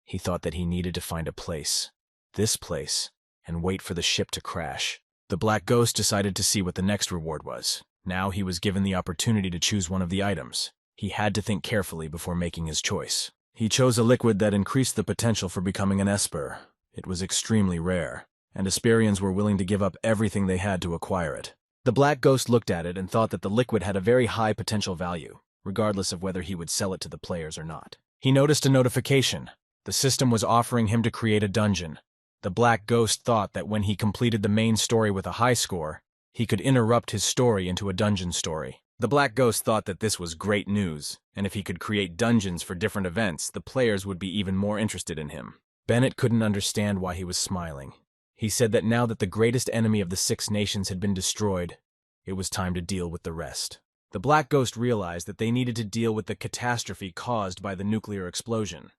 He thought that he needed to find a place, this place, and wait for the ship to crash. The black ghost decided to see what the next reward was. Now he was given the opportunity to choose one of the items. He had to think carefully before making his choice. He chose a liquid that increased the potential for becoming an esper. It was extremely rare, and Esperians were willing to give up everything they had to acquire it. The black ghost looked at it and thought that the liquid had a very high potential value, regardless of whether he would sell it to the players or not. He noticed a notification. The system was offering him to create a dungeon. The black ghost thought that when he completed the main story with a high score, he could interrupt his story into a dungeon story. The black ghost thought that this was great news, and if he could create dungeons for different events, the players would be even more interested in him. Bennett couldn't understand why he was smiling. He said that now that the greatest enemy of the Six Nations had been destroyed, it was time to deal with the rest. The black ghost realized that they needed to deal with the catastrophe caused by the nuclear explosion.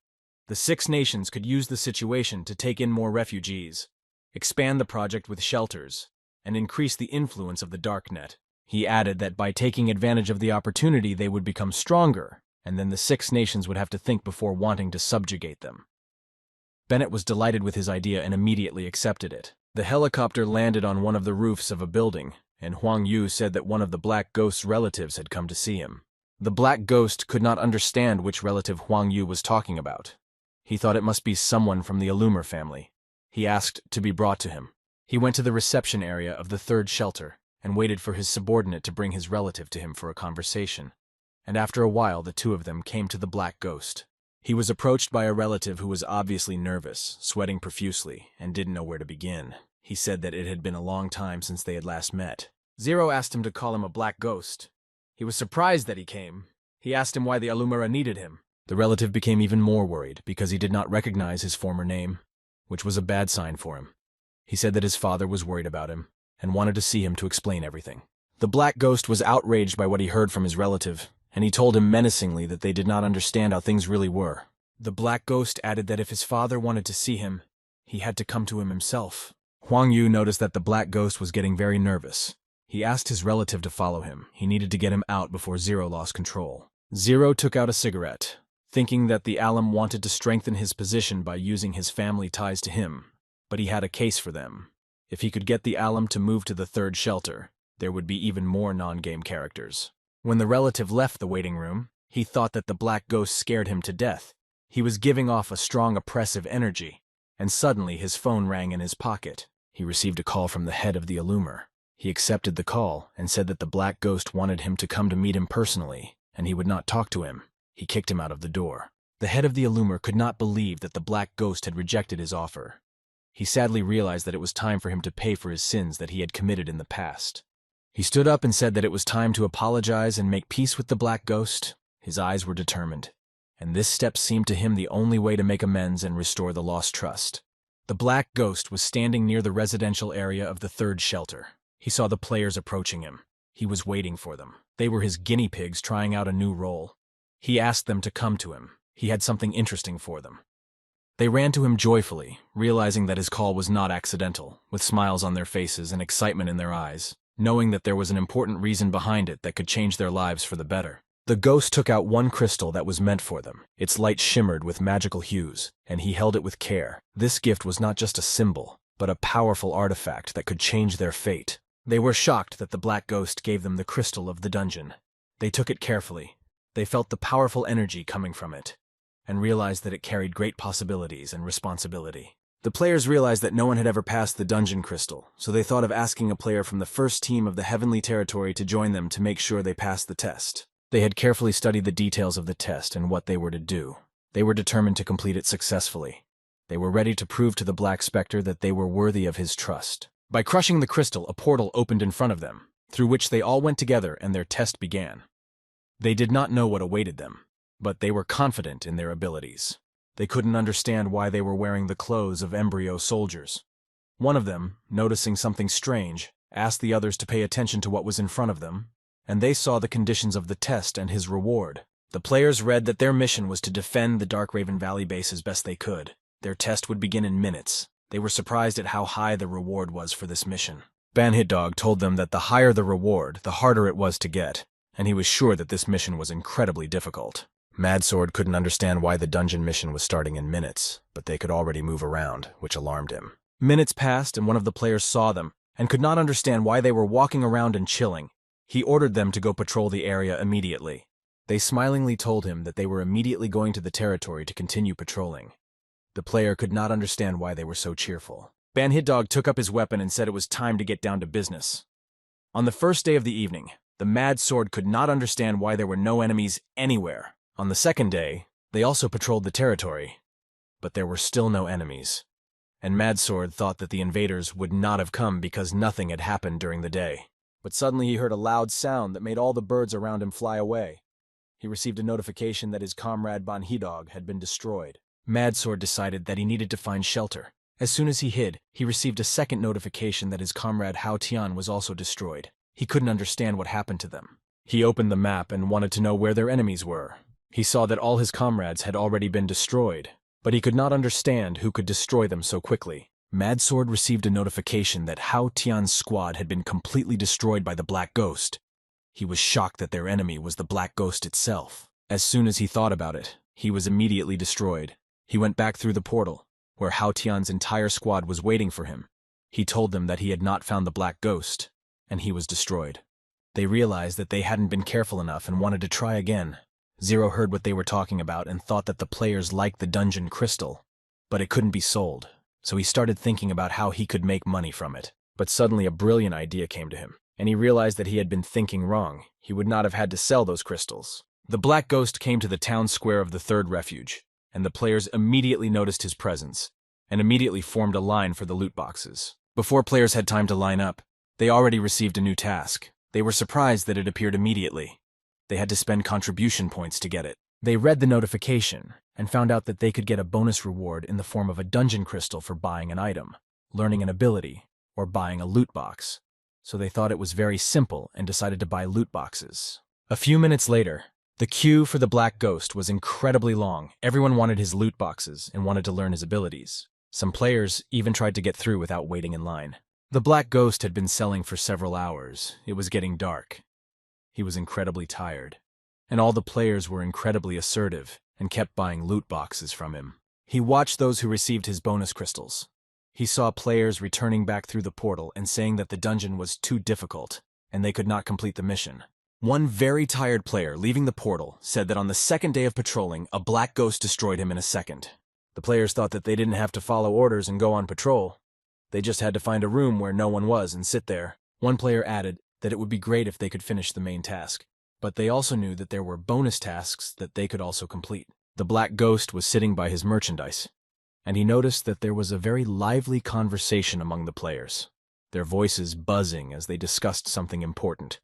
The Six Nations could use the situation to take in more refugees, expand the project with shelters, and increase the influence of the Darknet. He added that by taking advantage of the opportunity they would become stronger, and then the Six Nations would have to think before wanting to subjugate them. Bennett was delighted with his idea and immediately accepted it. The helicopter landed on one of the roofs of a building, and Huang Yu said that one of the black ghost's relatives had come to see him. The black ghost could not understand which relative Huang Yu was talking about. He thought it must be someone from the Alumer family. He asked to be brought to him. He went to the reception area of the third shelter and waited for his subordinate to bring his relative to him for a conversation. And after a while, the two of them came to the black ghost. He was approached by a relative who was obviously nervous, sweating profusely, and didn't know where to begin. He said that it had been a long time since they had last met. Zero asked him to call him a black ghost. He was surprised that he came. He asked him why the Alumera needed him. The relative became even more worried because he did not recognize his former name, which was a bad sign for him. He said that his father was worried about him and wanted to see him to explain everything. The black ghost was outraged by what he heard from his relative, and he told him menacingly that they did not understand how things really were. The black ghost added that if his father wanted to see him, he had to come to him himself. Huang Yu noticed that the black ghost was getting very nervous. He asked his relative to follow him. He needed to get him out before Zero lost control. Zero took out a cigarette, thinking that the alum wanted to strengthen his position by using his family ties to him, but he had a case for them. If he could get the alum to move to the third shelter, there would be even more non-game characters. When the relative left the waiting room, he thought that the black ghost scared him to death. He was giving off a strong oppressive energy, and suddenly his phone rang in his pocket. He received a call from the head of the Allumer. He accepted the call and said that the black ghost wanted him to come to meet him personally, and he would not talk to him. He kicked him out of the door. The head of the Allumer could not believe that the black ghost had rejected his offer. He sadly realized that it was time for him to pay for his sins that he had committed in the past. He stood up and said that it was time to apologize and make peace with the black ghost. His eyes were determined, and this step seemed to him the only way to make amends and restore the lost trust. The black ghost was standing near the residential area of the third shelter. He saw the players approaching him. He was waiting for them. They were his guinea pigs trying out a new role. He asked them to come to him. He had something interesting for them. They ran to him joyfully, realizing that his call was not accidental, with smiles on their faces and excitement in their eyes, knowing that there was an important reason behind it that could change their lives for the better. The ghost took out one crystal that was meant for them. Its light shimmered with magical hues, and he held it with care. This gift was not just a symbol, but a powerful artifact that could change their fate. They were shocked that the black ghost gave them the crystal of the dungeon. They took it carefully. They felt the powerful energy coming from it, and realized that it carried great possibilities and responsibility. The players realized that no one had ever passed the dungeon crystal, so they thought of asking a player from the first team of the Heavenly Territory to join them to make sure they passed the test. They had carefully studied the details of the test and what they were to do. They were determined to complete it successfully. They were ready to prove to the Black Spectre that they were worthy of his trust. By crushing the crystal, a portal opened in front of them, through which they all went together and their test began. They did not know what awaited them, but they were confident in their abilities. They couldn't understand why they were wearing the clothes of embryo soldiers. One of them, noticing something strange, asked the others to pay attention to what was in front of them, and they saw the conditions of the test and his reward. The players read that their mission was to defend the Dark Raven Valley base as best they could. Their test would begin in minutes. They were surprised at how high the reward was for this mission. Banhitdog told them that the higher the reward, the harder it was to get, and he was sure that this mission was incredibly difficult. Madsword couldn't understand why the dungeon mission was starting in minutes, but they could already move around, which alarmed him. Minutes passed, and one of the players saw them, and could not understand why they were walking around and chilling. He ordered them to go patrol the area immediately. They smilingly told him that they were immediately going to the territory to continue patrolling. The player could not understand why they were so cheerful. Banhitdog took up his weapon and said it was time to get down to business. On the first day of the evening, the Mad Sword could not understand why there were no enemies anywhere. On the second day, they also patrolled the territory, but there were still no enemies. And Mad Sword thought that the invaders would not have come because nothing had happened during the day. But suddenly he heard a loud sound that made all the birds around him fly away. He received a notification that his comrade Banhitdog had been destroyed. Mad Sword decided that he needed to find shelter. As soon as he hid, he received a second notification that his comrade Hao Tian was also destroyed. He couldn't understand what happened to them. He opened the map and wanted to know where their enemies were. He saw that all his comrades had already been destroyed, but he could not understand who could destroy them so quickly. Mad Sword received a notification that Hao Tian's squad had been completely destroyed by the Black Ghost. He was shocked that their enemy was the Black Ghost itself. As soon as he thought about it, he was immediately destroyed. He went back through the portal, where Hao Tian's entire squad was waiting for him. He told them that he had not found the Black Ghost, and he was destroyed. They realized that they hadn't been careful enough and wanted to try again. Zero heard what they were talking about and thought that the players liked the dungeon crystal, but it couldn't be sold, so he started thinking about how he could make money from it. But suddenly a brilliant idea came to him, and he realized that he had been thinking wrong. He would not have had to sell those crystals. The Black Ghost came to the town square of the third refuge, and the players immediately noticed his presence, and immediately formed a line for the loot boxes. Before players had time to line up, they already received a new task. They were surprised that it appeared immediately. They had to spend contribution points to get it. They read the notification and found out that they could get a bonus reward in the form of a dungeon crystal for buying an item, learning an ability, or buying a loot box. So they thought it was very simple and decided to buy loot boxes. A few minutes later, the queue for the Black Ghost was incredibly long. Everyone wanted his loot boxes and wanted to learn his abilities. Some players even tried to get through without waiting in line. The Black Ghost had been selling for several hours. It was getting dark. He was incredibly tired, and all the players were incredibly assertive and kept buying loot boxes from him. He watched those who received his bonus crystals. He saw players returning back through the portal and saying that the dungeon was too difficult and they could not complete the mission. One very tired player leaving the portal said that on the second day of patrolling, a Black Ghost destroyed him in a second. The players thought that they didn't have to follow orders and go on patrol. They just had to find a room where no one was and sit there. One player added that it would be great if they could finish the main task, but they also knew that there were bonus tasks that they could also complete. The Black Ghost was sitting by his merchandise, and he noticed that there was a very lively conversation among the players, their voices buzzing as they discussed something important,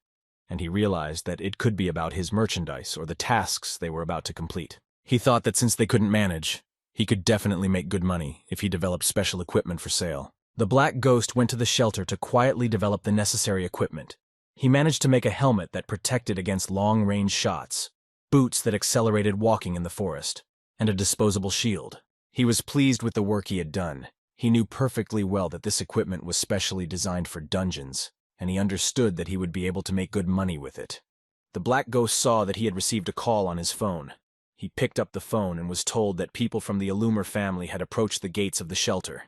and he realized that it could be about his merchandise or the tasks they were about to complete. He thought that since they couldn't manage, he could definitely make good money if he developed special equipment for sale. The Black Ghost went to the shelter to quietly develop the necessary equipment. He managed to make a helmet that protected against long-range shots, boots that accelerated walking in the forest, and a disposable shield. He was pleased with the work he had done. He knew perfectly well that this equipment was specially designed for dungeons, and he understood that he would be able to make good money with it. The Black Ghost saw that he had received a call on his phone. He picked up the phone and was told that people from the Illumer family had approached the gates of the shelter.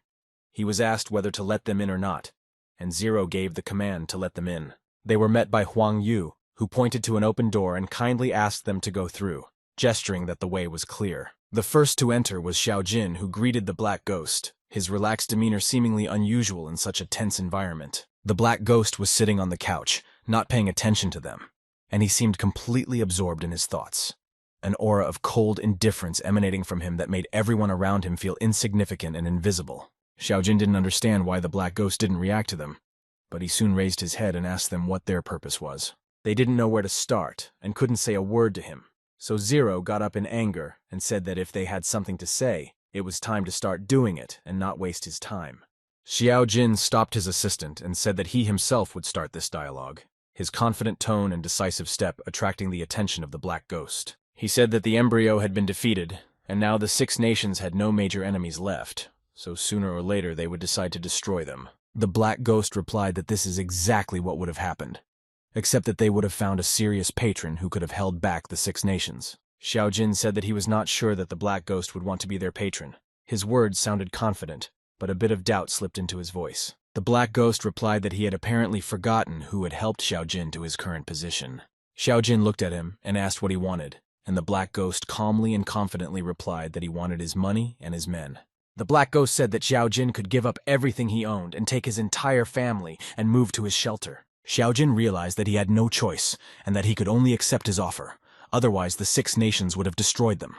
He was asked whether to let them in or not, and Zero gave the command to let them in. They were met by Huang Yu, who pointed to an open door and kindly asked them to go through, gesturing that the way was clear. The first to enter was Xiao Jin, who greeted the Black Ghost, his relaxed demeanor seemingly unusual in such a tense environment. The Black Ghost was sitting on the couch, not paying attention to them, and he seemed completely absorbed in his thoughts. An aura of cold indifference emanating from him that made everyone around him feel insignificant and invisible. Xiao Jin didn't understand why the Black Ghost didn't react to them, but he soon raised his head and asked them what their purpose was. They didn't know where to start and couldn't say a word to him, so Zero got up in anger and said that if they had something to say, it was time to start doing it and not waste his time. Xiao Jin stopped his assistant and said that he himself would start this dialogue. his confident tone and decisive step attracting the attention of the Black Ghost. He said that the embryo had been defeated, and now the 6 nations had no major enemies left, so sooner or later they would decide to destroy them. The Black Ghost replied that this is exactly what would have happened, except that they would have found a serious patron who could have held back the 6 nations. Xiao Jin said that he was not sure that the Black Ghost would want to be their patron. His words sounded confident, but a bit of doubt slipped into his voice. The Black Ghost replied that he had apparently forgotten who had helped Xiao Jin to his current position. Xiao Jin looked at him and asked what he wanted, and the Black Ghost calmly and confidently replied that he wanted his money and his men. The Black Ghost said that Xiao Jin could give up everything he owned and take his entire family and move to his shelter. Xiao Jin realized that he had no choice and that he could only accept his offer, otherwise the 6 nations would have destroyed them.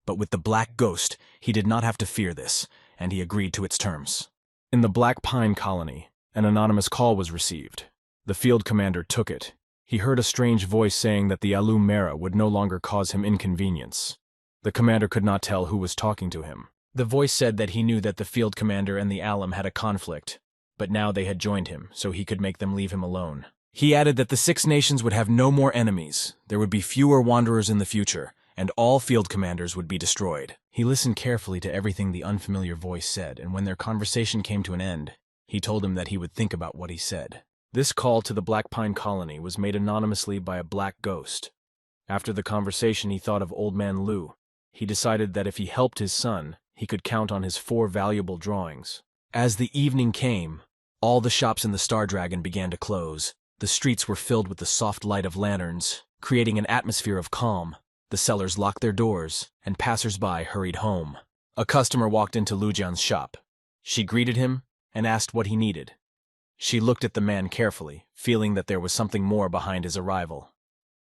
But with the Black Ghost, he did not have to fear this, and he agreed to its terms. In the Black Pine colony, an anonymous call was received. The field commander took it. He heard a strange voice saying that the Alum Mera would no longer cause him inconvenience. The commander could not tell who was talking to him. The voice said that he knew that the field commander and the Alum had a conflict, but now they had joined him, so he could make them leave him alone. He added that the 6 nations would have no more enemies, there would be fewer wanderers in the future, and all field commanders would be destroyed. He listened carefully to everything the unfamiliar voice said, and when their conversation came to an end, he told him that he would think about what he said. This call to the Black Pine colony was made anonymously by a Black Ghost. After the conversation, he thought of Old Man Lu. He decided that if he helped his son, he could count on his 4 valuable drawings. As the evening came, all the shops in the Star Dragon began to close. The streets were filled with the soft light of lanterns, creating an atmosphere of calm. The sellers locked their doors, and passers-by hurried home. A customer walked into Lu Jian's shop. She greeted him and asked what he needed. She looked at the man carefully, feeling that there was something more behind his arrival.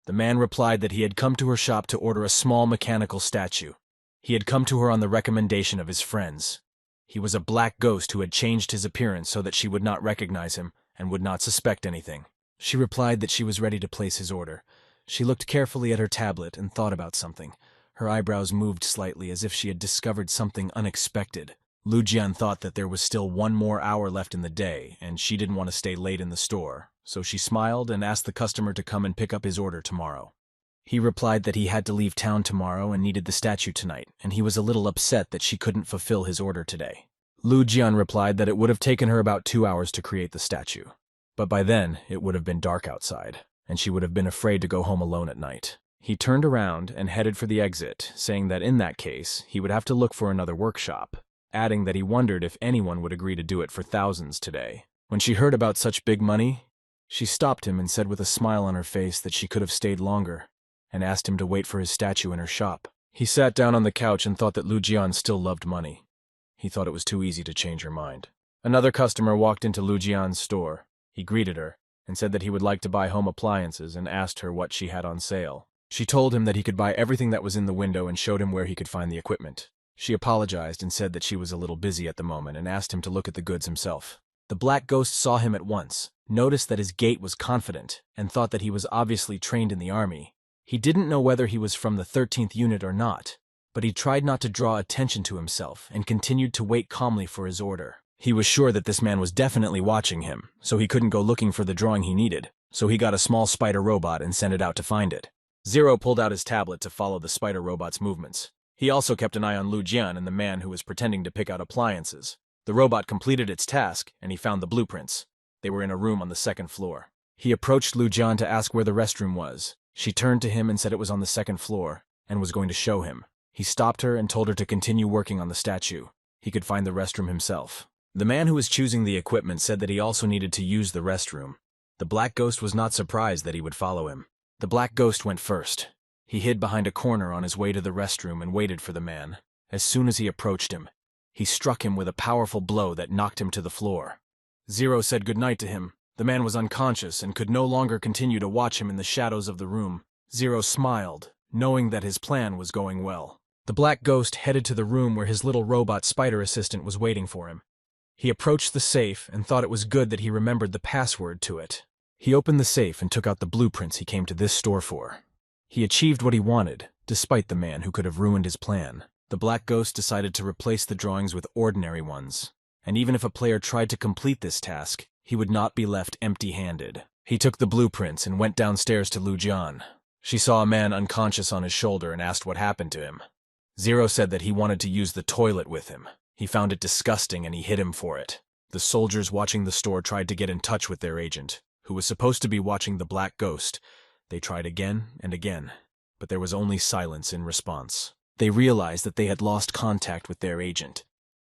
The man replied that he had come to her shop to order a small mechanical statue. He had come to her on the recommendation of his friends. He was a Black Ghost who had changed his appearance so that she would not recognize him and would not suspect anything. She replied that she was ready to place his order. She looked carefully at her tablet and thought about something. Her eyebrows moved slightly as if she had discovered something unexpected. Lu Jian thought that there was still 1 more hour left in the day, and she didn't want to stay late in the store, so she smiled and asked the customer to come and pick up his order tomorrow. He replied that he had to leave town tomorrow and needed the statue tonight, and he was a little upset that she couldn't fulfill his order today. Lu Jian replied that it would have taken her about 2 hours to create the statue, but by then it would have been dark outside, and she would have been afraid to go home alone at night. He turned around and headed for the exit, saying that in that case, he would have to look for another workshop, adding that he wondered if anyone would agree to do it for thousands today. When she heard about such big money, she stopped him and said with a smile on her face that she could have stayed longer, and asked him to wait for his statue in her shop. He sat down on the couch and thought that Lu Jian still loved money. He thought it was too easy to change her mind. Another customer walked into Lu Jian's store. He greeted her and said that he would like to buy home appliances and asked her what she had on sale. She told him that he could buy everything that was in the window and showed him where he could find the equipment. She apologized and said that she was a little busy at the moment and asked him to look at the goods himself. The Black Ghost saw him at once, noticed that his gait was confident, and thought that he was obviously trained in the army. He didn't know whether he was from the 13th unit or not, but he tried not to draw attention to himself and continued to wait calmly for his order. He was sure that this man was definitely watching him, so he couldn't go looking for the drawing he needed, so he got a small spider robot and sent it out to find it. Zero pulled out his tablet to follow the spider robot's movements. He also kept an eye on Lu Jian and the man who was pretending to pick out appliances. The robot completed its task, and he found the blueprints. They were in a room on the 2nd floor. He approached Lu Jian to ask where the restroom was. She turned to him and said it was on the 2nd floor, and was going to show him. He stopped her and told her to continue working on the statue. He could find the restroom himself. The man who was choosing the equipment said that he also needed to use the restroom. The Black Ghost was not surprised that he would follow him. The Black Ghost went first. He hid behind a corner on his way to the restroom and waited for the man. As soon as he approached him, he struck him with a powerful blow that knocked him to the floor. Zero said goodnight to him. The man was unconscious and could no longer continue to watch him in the shadows of the room. Zero smiled, knowing that his plan was going well. The Black Ghost headed to the room where his little robot spider assistant was waiting for him. He approached the safe and thought it was good that he remembered the password to it. He opened the safe and took out the blueprints he came to this store for. He achieved what he wanted, despite the man who could have ruined his plan. The Black Ghost decided to replace the drawings with ordinary ones, and even if a player tried to complete this task, he would not be left empty-handed. He took the blueprints and went downstairs to Lu Jian. She saw a man unconscious on his shoulder and asked what happened to him. Zero said that he wanted to use the toilet with him. He found it disgusting and he hit him for it. The soldiers watching the store tried to get in touch with their agent, who was supposed to be watching the Black Ghost. They tried again and again, but there was only silence in response. They realized that they had lost contact with their agent.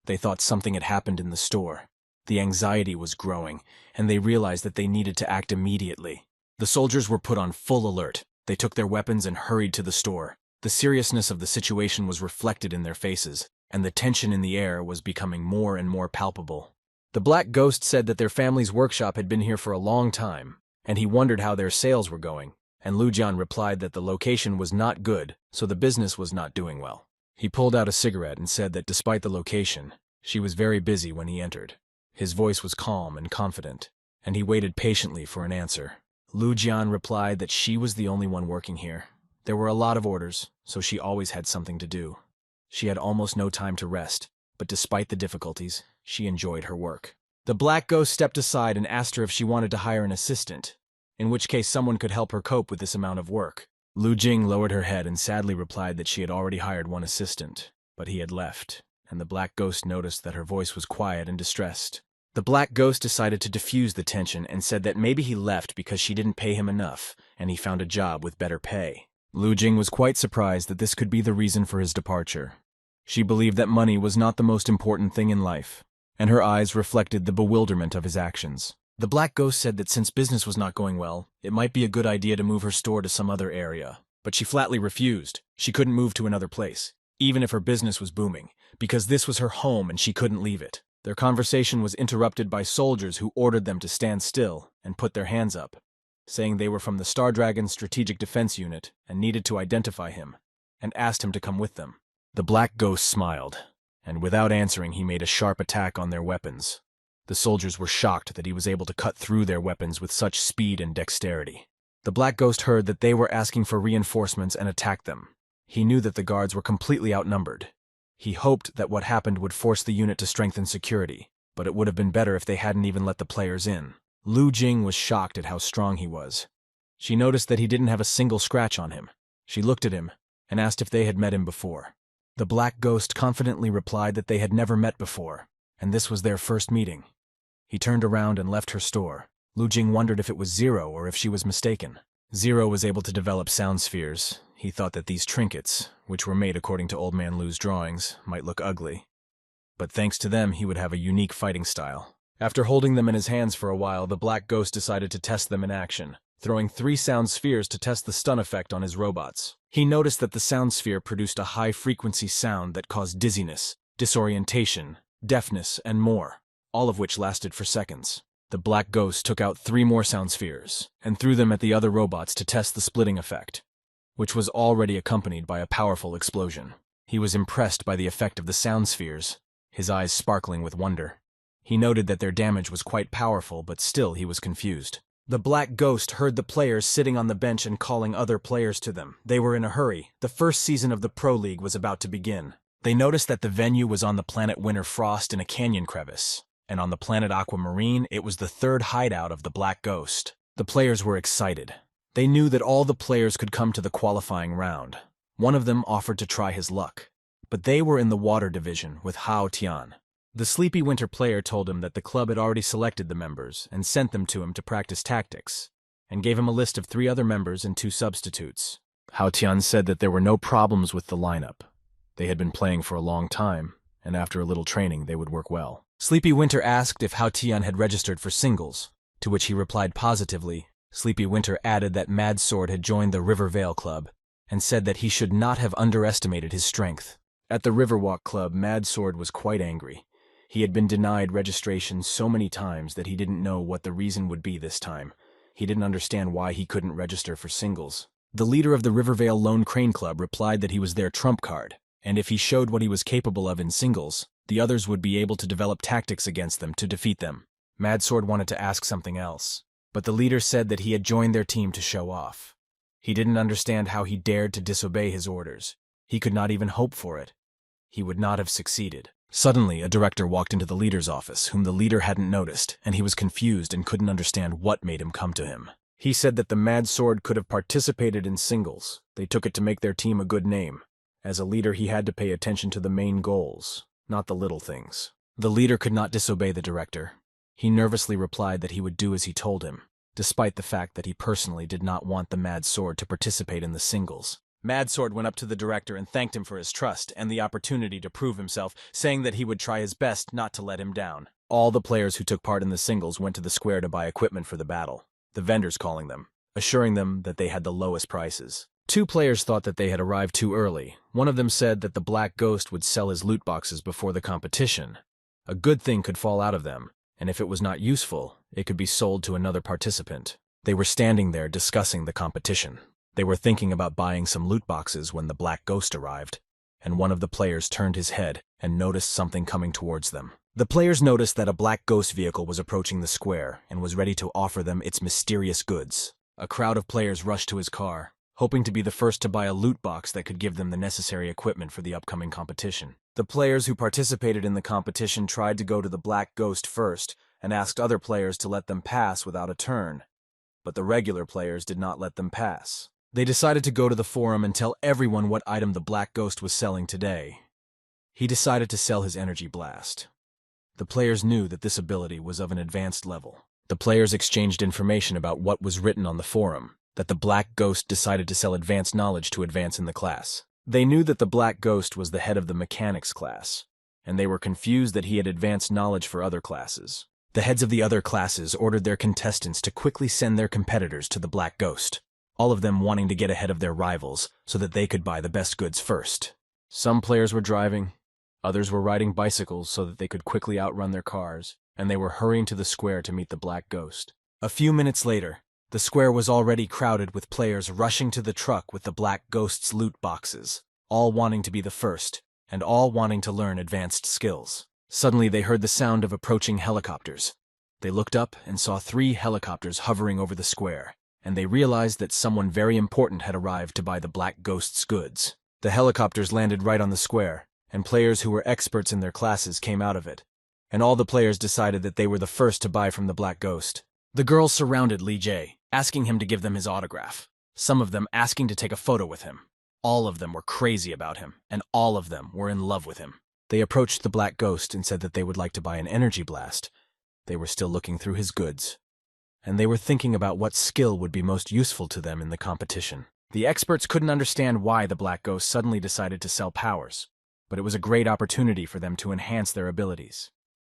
They thought something had happened in the store. The anxiety was growing, and they realized that they needed to act immediately. The soldiers were put on full alert. They took their weapons and hurried to the store. The seriousness of the situation was reflected in their faces, and the tension in the air was becoming more and more palpable. The Black Ghost said that their family's workshop had been here for a long time, and he wondered how their sales were going, and Lu Jian replied that the location was not good, so the business was not doing well. He pulled out a cigarette and said that despite the location, she was very busy when he entered. His voice was calm and confident, and he waited patiently for an answer. Lu Jian replied that she was the only one working here. There were a lot of orders, so she always had something to do. She had almost no time to rest, but despite the difficulties, she enjoyed her work. The Black Ghost stepped aside and asked her if she wanted to hire an assistant, in which case someone could help her cope with this amount of work. Lu Jing lowered her head and sadly replied that she had already hired one assistant, but he had left, and the Black Ghost noticed that her voice was quiet and distressed. The Black Ghost decided to diffuse the tension and said that maybe he left because she didn't pay him enough, and he found a job with better pay. Lu Jing was quite surprised that this could be the reason for his departure. She believed that money was not the most important thing in life, and her eyes reflected the bewilderment of his actions. The Black Ghost said that since business was not going well, it might be a good idea to move her store to some other area, but she flatly refused. She couldn't move to another place, even if her business was booming, because this was her home and she couldn't leave it. Their conversation was interrupted by soldiers who ordered them to stand still and put their hands up, saying they were from the Star Dragon's Strategic Defense Unit and needed to identify him, and asked him to come with them. The Black Ghost smiled, and without answering he made a sharp attack on their weapons. The soldiers were shocked that he was able to cut through their weapons with such speed and dexterity. The Black Ghost heard that they were asking for reinforcements and attacked them. He knew that the guards were completely outnumbered. He hoped that what happened would force the unit to strengthen security, but it would have been better if they hadn't even let the players in. Lu Jing was shocked at how strong he was. She noticed that he didn't have a single scratch on him. She looked at him and asked if they had met him before. The Black Ghost confidently replied that they had never met before, and this was their first meeting. He turned around and left her store. Lu Jing wondered if it was Zero or if she was mistaken. Zero was able to develop sound spheres. He thought that these trinkets, which were made according to Old Man Lu's drawings, might look ugly. But thanks to them, he would have a unique fighting style. After holding them in his hands for a while, the Black Ghost decided to test them in action, throwing 3 sound spheres to test the stun effect on his robots. He noticed that the sound sphere produced a high-frequency sound that caused dizziness, disorientation, deafness, and more, all of which lasted for seconds. The Black Ghost took out 3 more sound spheres and threw them at the other robots to test the splitting effect, which was already accompanied by a powerful explosion. He was impressed by the effect of the sound spheres, his eyes sparkling with wonder. He noted that their damage was quite powerful, but still he was confused. The Black Ghost heard the players sitting on the bench and calling other players to them. They were in a hurry. The first season of the Pro League was about to begin. They noticed that the venue was on the planet Winter Frost in a canyon crevice, and on the planet Aquamarine, it was the 3rd hideout of the Black Ghost. The players were excited. They knew that all the players could come to the qualifying round. One of them offered to try his luck, but they were in the water division with Hao Tian. The sleepy winter player told him that the club had already selected the members and sent them to him to practice tactics, and gave him a list of 3 other members and 2 substitutes. Hao Tian said that there were no problems with the lineup. They had been playing for a long time, and after a little training they would work well. Sleepy Winter asked if Hao Tian had registered for singles, to which he replied positively. Sleepy Winter added that Mad Sword had joined the Rivervale Club, and said that he should not have underestimated his strength. At the Riverwalk Club, Mad Sword was quite angry. He had been denied registration so many times that he didn't know what the reason would be this time. He didn't understand why he couldn't register for singles. The leader of the Rivervale Lone Crane Club replied that he was their trump card, and if he showed what he was capable of in singles, the others would be able to develop tactics against them to defeat them. Mad Sword wanted to ask something else, but the leader said that he had joined their team to show off. He didn't understand how he dared to disobey his orders. He could not even hope for it. He would not have succeeded. Suddenly, a director walked into the leader's office, whom the leader hadn't noticed, and he was confused and couldn't understand what made him come to him. He said that the Mad Sword could have participated in singles. They took it to make their team a good name. As a leader, he had to pay attention to the main goals, not the little things. The leader could not disobey the director. He nervously replied that he would do as he told him, despite the fact that he personally did not want the Mad Sword to participate in the singles. Mad Sword went up to the director and thanked him for his trust and the opportunity to prove himself, saying that he would try his best not to let him down. All the players who took part in the singles went to the square to buy equipment for the battle, the vendors calling them, assuring them that they had the lowest prices. 2 players thought that they had arrived too early. One of them said that the Black Ghost would sell his loot boxes before the competition. A good thing could fall out of them, and if it was not useful, it could be sold to another participant. They were standing there discussing the competition. They were thinking about buying some loot boxes when the Black Ghost arrived, and one of the players turned his head and noticed something coming towards them. The players noticed that a Black Ghost vehicle was approaching the square and was ready to offer them its mysterious goods. A crowd of players rushed to his car, hoping to be the first to buy a loot box that could give them the necessary equipment for the upcoming competition. The players who participated in the competition tried to go to the Black Ghost first and asked other players to let them pass without a turn, but the regular players did not let them pass. They decided to go to the forum and tell everyone what item the Black Ghost was selling today. He decided to sell his energy blast. The players knew that this ability was of an advanced level. The players exchanged information about what was written on the forum, that the Black Ghost decided to sell advanced knowledge to advance in the class. They knew that the Black Ghost was the head of the mechanics class, and they were confused that he had advanced knowledge for other classes. The heads of the other classes ordered their contestants to quickly send their competitors to the Black Ghost, all of them wanting to get ahead of their rivals so that they could buy the best goods first. Some players were driving, others were riding bicycles so that they could quickly outrun their cars, and they were hurrying to the square to meet the Black Ghost. A few minutes later, the square was already crowded with players rushing to the truck with the Black Ghost's loot boxes, all wanting to be the first, and all wanting to learn advanced skills. Suddenly they heard the sound of approaching helicopters. They looked up and saw 3 helicopters hovering over the square, and they realized that someone very important had arrived to buy the Black Ghost's goods. The helicopters landed right on the square, and players who were experts in their classes came out of it, and all the players decided that they were the first to buy from the Black Ghost. The girls surrounded Lee Jae, asking him to give them his autograph, some of them asking to take a photo with him. All of them were crazy about him, and all of them were in love with him. They approached the Black Ghost and said that they would like to buy an energy blast. They were still looking through his goods, and they were thinking about what skill would be most useful to them in the competition. The experts couldn't understand why the Black Ghost suddenly decided to sell powers, but it was a great opportunity for them to enhance their abilities,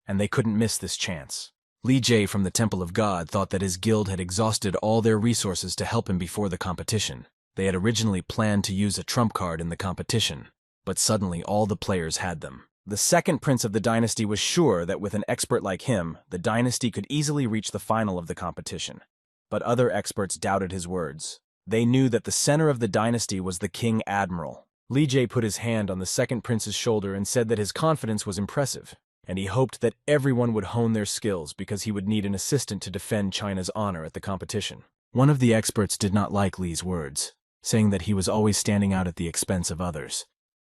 and they couldn't miss this chance. Lee Jae from the Temple of God thought that his guild had exhausted all their resources to help him before the competition. They had originally planned to use a trump card in the competition, but suddenly all the players had them. The second prince of the dynasty was sure that with an expert like him, the dynasty could easily reach the final of the competition. But other experts doubted his words. They knew that the center of the dynasty was the King Admiral. Lee Jae put his hand on the second prince's shoulder and said that his confidence was impressive, and he hoped that everyone would hone their skills because he would need an assistant to defend China's honor at the competition. One of the experts did not like Lee's words, saying that he was always standing out at the expense of others,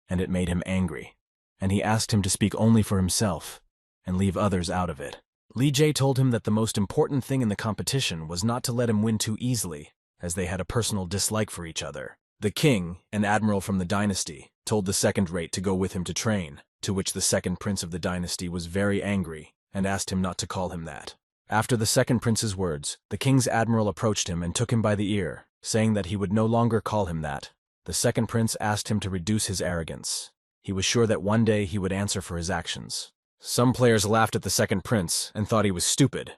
and it made him angry, and he asked him to speak only for himself and leave others out of it. Lee Jae told him that the most important thing in the competition was not to let him win too easily, as they had a personal dislike for each other. The king, an admiral from the dynasty, told the second-rate to go with him to train, to which the second prince of the dynasty was very angry and asked him not to call him that. After the second prince's words, the king's admiral approached him and took him by the ear, saying that he would no longer call him that. The second prince asked him to reduce his arrogance. He was sure that one day he would answer for his actions. Some players laughed at the second prince and thought he was stupid.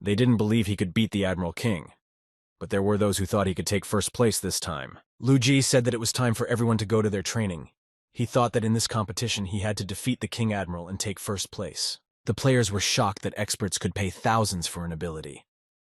They didn't believe he could beat the Admiral King. But there were those who thought he could take first place this time. Lu Ji said that it was time for everyone to go to their training. He thought that in this competition he had to defeat the King Admiral and take first place. The players were shocked that experts could pay thousands for an ability.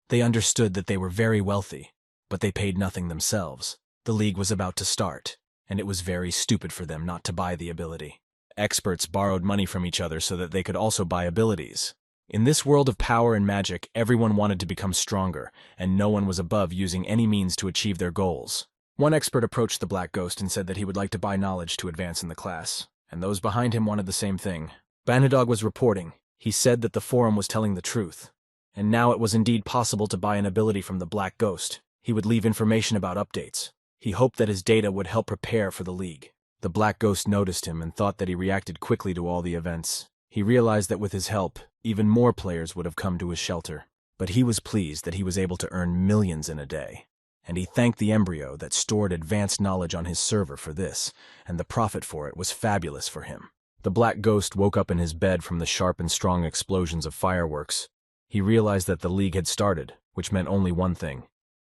They understood that they were very wealthy, but they paid nothing themselves. The league was about to start, and it was very stupid for them not to buy the ability. Experts borrowed money from each other so that they could also buy abilities. In this world of power and magic, everyone wanted to become stronger, and no one was above using any means to achieve their goals. One expert approached the Black Ghost and said that he would like to buy knowledge to advance in the class, and those behind him wanted the same thing. Banadog was reporting. He said that the forum was telling the truth. And now it was indeed possible to buy an ability from the Black Ghost. He would leave information about updates. He hoped that his data would help prepare for the League. The Black Ghost noticed him and thought that he reacted quickly to all the events. He realized that with his help, even more players would have come to his shelter. But he was pleased that he was able to earn millions in a day. And he thanked the embryo that stored advanced knowledge on his server for this, and the profit for it was fabulous for him. The Black Ghost woke up in his bed from the sharp and strong explosions of fireworks. He realized that the League had started, which meant only one thing: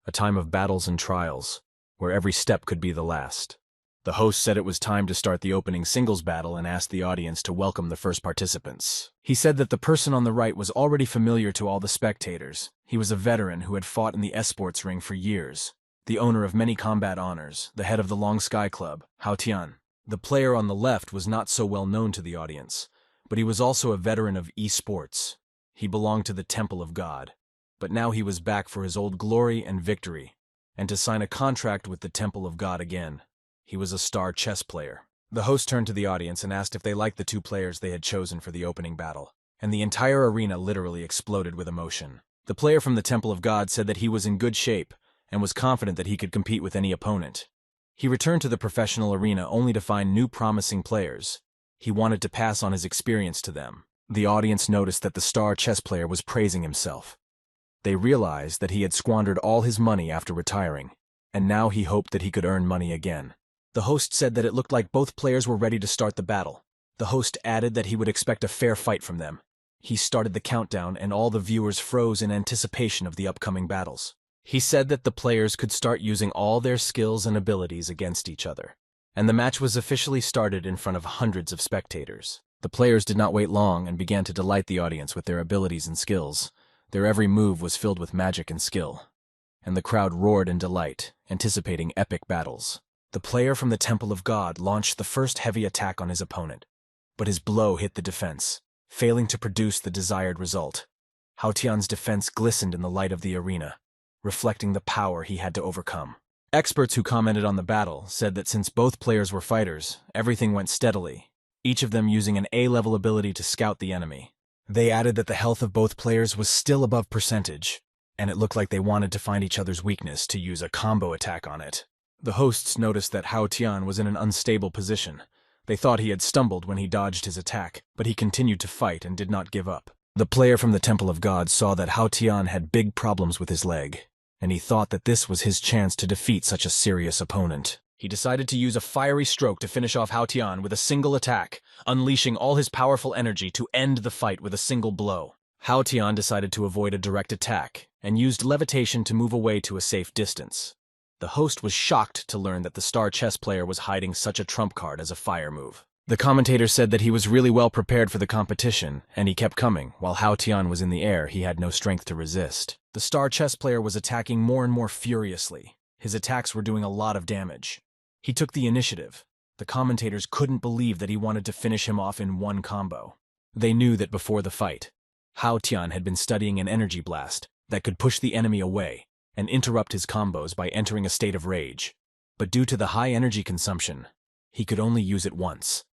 a time of battles and trials, where every step could be the last. The host said it was time to start the opening singles battle and asked the audience to welcome the first participants. He said that the person on the right was already familiar to all the spectators. He was a veteran who had fought in the esports ring for years, the owner of many combat honors, the head of the Long Sky Club, Hao Tian. The player on the left was not so well known to the audience, but he was also a veteran of esports. He belonged to the Temple of God, but now he was back for his old glory and victory, and to sign a contract with the Temple of God again. He was a star chess player. The host turned to the audience and asked if they liked the two players they had chosen for the opening battle, and the entire arena literally exploded with emotion. The player from the Temple of God said that he was in good shape and was confident that he could compete with any opponent. He returned to the professional arena only to find new promising players. He wanted to pass on his experience to them. The audience noticed that the star chess player was praising himself. They realized that he had squandered all his money after retiring, and now he hoped that he could earn money again. The host said that it looked like both players were ready to start the battle. The host added that he would expect a fair fight from them. He started the countdown, and all the viewers froze in anticipation of the upcoming battles. He said that the players could start using all their skills and abilities against each other, and the match was officially started in front of hundreds of spectators. The players did not wait long and began to delight the audience with their abilities and skills. Their every move was filled with magic and skill, and the crowd roared in delight, anticipating epic battles. The player from the Temple of God launched the first heavy attack on his opponent, but his blow hit the defense, failing to produce the desired result. Hao Tian's defense glistened in the light of the arena, reflecting the power he had to overcome. Experts who commented on the battle said that since both players were fighters, everything went steadily, each of them using an A-level ability to scout the enemy. They added that the health of both players was still above percentage, and it looked like they wanted to find each other's weakness to use a combo attack on it. The hosts noticed that Hao Tian was in an unstable position. They thought he had stumbled when he dodged his attack, but he continued to fight and did not give up. The player from the Temple of God saw that Hao Tian had big problems with his leg, and he thought that this was his chance to defeat such a serious opponent. He decided to use a fiery stroke to finish off Hao Tian with a single attack, unleashing all his powerful energy to end the fight with a single blow. Hao Tian decided to avoid a direct attack and used levitation to move away to a safe distance. The host was shocked to learn that the star chess player was hiding such a trump card as a fire move. The commentator said that he was really well prepared for the competition, and he kept coming. While Hao Tian was in the air, he had no strength to resist. The star chess player was attacking more and more furiously. His attacks were doing a lot of damage. He took the initiative. The commentators couldn't believe that he wanted to finish him off in one combo. They knew that before the fight, Hao Tian had been studying an energy blast that could push the enemy away and interrupt his combos by entering a state of rage. But due to the high energy consumption, he could only use it once,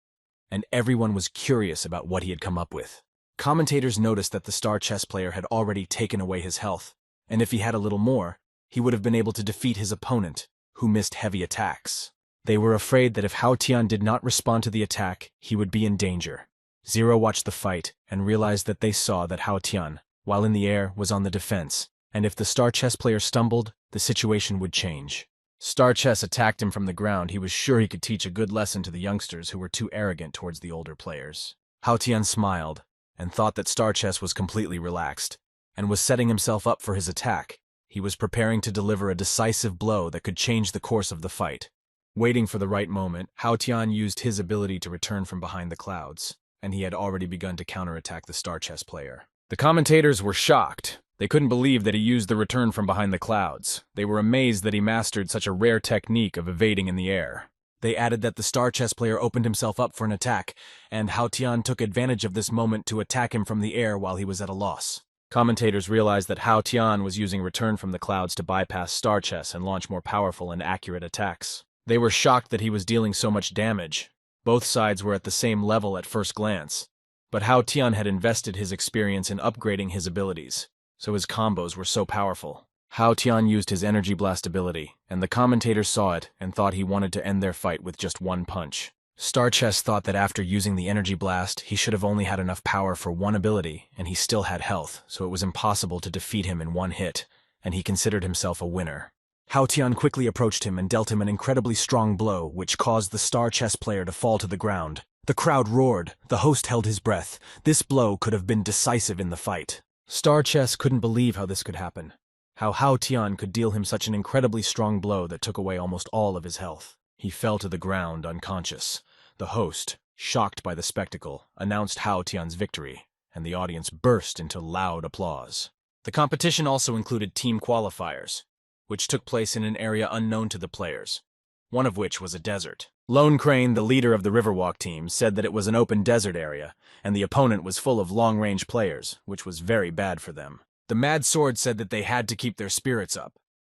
and everyone was curious about what he had come up with. Commentators noticed that the star chess player had already taken away his health, and if he had a little more, he would have been able to defeat his opponent, who missed heavy attacks. They were afraid that if Hao Tian did not respond to the attack, he would be in danger. Zero watched the fight and realized that they saw that Hao Tian, while in the air, was on the defense, and if the star chess player stumbled, the situation would change. Star Chess attacked him from the ground. He was sure he could teach a good lesson to the youngsters who were too arrogant towards the older players. Hao Tian smiled and thought that Star Chess was completely relaxed and was setting himself up for his attack. He was preparing to deliver a decisive blow that could change the course of the fight. Waiting for the right moment, Hao Tian used his ability to return from behind the clouds, and he had already begun to counterattack the Star Chess player. The commentators were shocked. They couldn't believe that he used the return from behind the clouds. They were amazed that he mastered such a rare technique of evading in the air. They added that the star chess player opened himself up for an attack, and Hao Tian took advantage of this moment to attack him from the air while he was at a loss. Commentators realized that Hao Tian was using return from the clouds to bypass star chess and launch more powerful and accurate attacks. They were shocked that he was dealing so much damage. Both sides were at the same level at first glance, But Hao Tian had invested his experience in upgrading his abilities, so his combos were so powerful. Hao Tian used his energy blast ability, and the commentators saw it and thought he wanted to end their fight with just one punch. Star Chess thought that after using the energy blast, he should have only had enough power for one ability, and he still had health, so it was impossible to defeat him in one hit, and he considered himself a winner. Hao Tian quickly approached him and dealt him an incredibly strong blow, which caused the Star Chess player to fall to the ground. The crowd roared. The host held his breath. This blow could have been decisive in the fight. Star Chess couldn't believe how this could happen. How Hao Tian could deal him such an incredibly strong blow that took away almost all of his health. He fell to the ground unconscious. The host, shocked by the spectacle, announced Hao Tian's victory, and the audience burst into loud applause. The competition also included team qualifiers, which took place in an area unknown to the players, one of which was a desert. Lone Crane, the leader of the Riverwalk team, said that it was an open desert area, and the opponent was full of long-range players, which was very bad for them. The Mad Sword said that they had to keep their spirits up.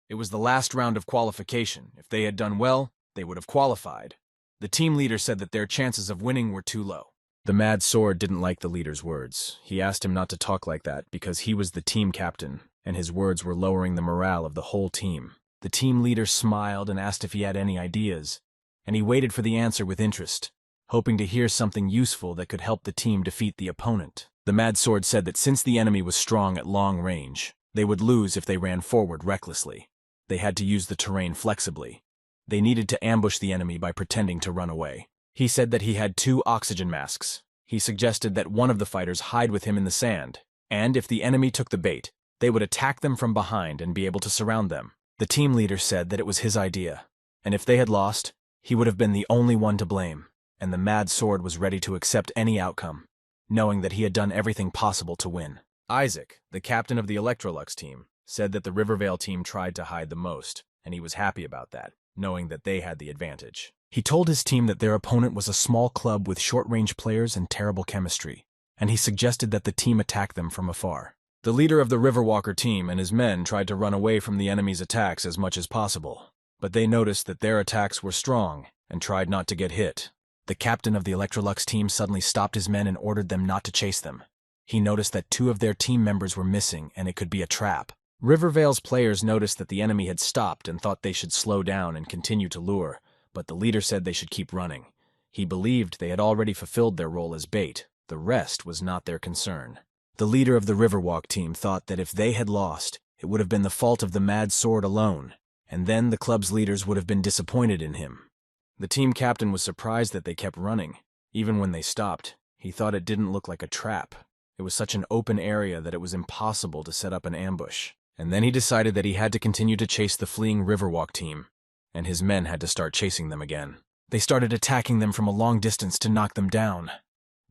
It was the last round of qualification. If they had done well, they would have qualified. The team leader said that their chances of winning were too low. The Mad Sword didn't like the leader's words. He asked him not to talk like that because he was the team captain, and his words were lowering the morale of the whole team. The team leader smiled and asked if he had any ideas, and he waited for the answer with interest, hoping to hear something useful that could help the team defeat the opponent. The Mad Sword said that since the enemy was strong at long range, they would lose if they ran forward recklessly. They had to use the terrain flexibly. They needed to ambush the enemy by pretending to run away. He said that he had 2 oxygen masks. He suggested that one of the fighters hide with him in the sand, and if the enemy took the bait, they would attack them from behind and be able to surround them. The team leader said that it was his idea, and if they had lost, he would have been the only one to blame, and the Mad Sword was ready to accept any outcome, knowing that he had done everything possible to win. Isaac, the captain of the Electrolux team, said that the Rivervale team tried to hide the most, and he was happy about that, knowing that they had the advantage. He told his team that their opponent was a small club with short-range players and terrible chemistry, and he suggested that the team attack them from afar. The leader of the Riverwalker team and his men tried to run away from the enemy's attacks as much as possible, but they noticed that their attacks were strong and tried not to get hit. The captain of the Electrolux team suddenly stopped his men and ordered them not to chase them. He noticed that 2 of their team members were missing and it could be a trap. Rivervale's players noticed that the enemy had stopped and thought they should slow down and continue to lure, but the leader said they should keep running. He believed they had already fulfilled their role as bait. The rest was not their concern. The leader of the Riverwalk team thought that if they had lost, it would have been the fault of the Mad Sword alone, and then the club's leaders would have been disappointed in him. The team captain was surprised that they kept running. Even when they stopped, he thought it didn't look like a trap. It was such an open area that it was impossible to set up an ambush. And then he decided that he had to continue to chase the fleeing Riverwalk team, and his men had to start chasing them again. They started attacking them from a long distance to knock them down.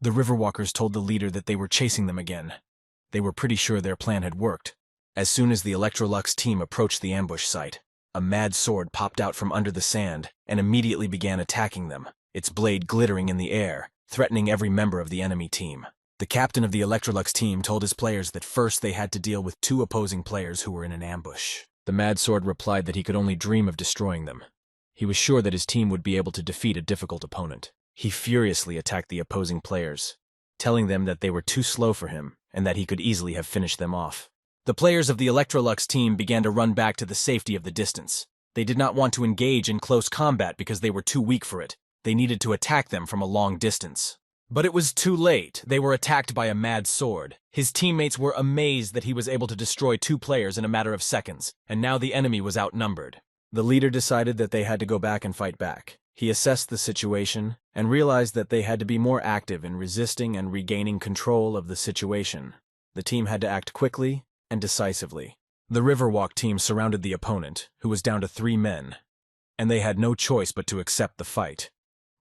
The Riverwalkers told the leader that they were chasing them again. They were pretty sure their plan had worked. As soon as the Electrolux team approached the ambush site, a Mad Sword popped out from under the sand and immediately began attacking them, its blade glittering in the air, threatening every member of the enemy team. The captain of the Electrolux team told his players that first they had to deal with 2 opposing players who were in an ambush. The Mad Sword replied that he could only dream of destroying them. He was sure that his team would be able to defeat a difficult opponent. He furiously attacked the opposing players, telling them that they were too slow for him and that he could easily have finished them off. The players of the Electrolux team began to run back to the safety of the distance. They did not want to engage in close combat because they were too weak for it. They needed to attack them from a long distance. But it was too late. They were attacked by a Mad Sword. His teammates were amazed that he was able to destroy 2 players in a matter of seconds, and now the enemy was outnumbered. The leader decided that they had to go back and fight back. He assessed the situation and realized that they had to be more active in resisting and regaining control of the situation. The team had to act quickly and decisively. The Riverwalk team surrounded the opponent, who was down to 3 men, and they had no choice but to accept the fight,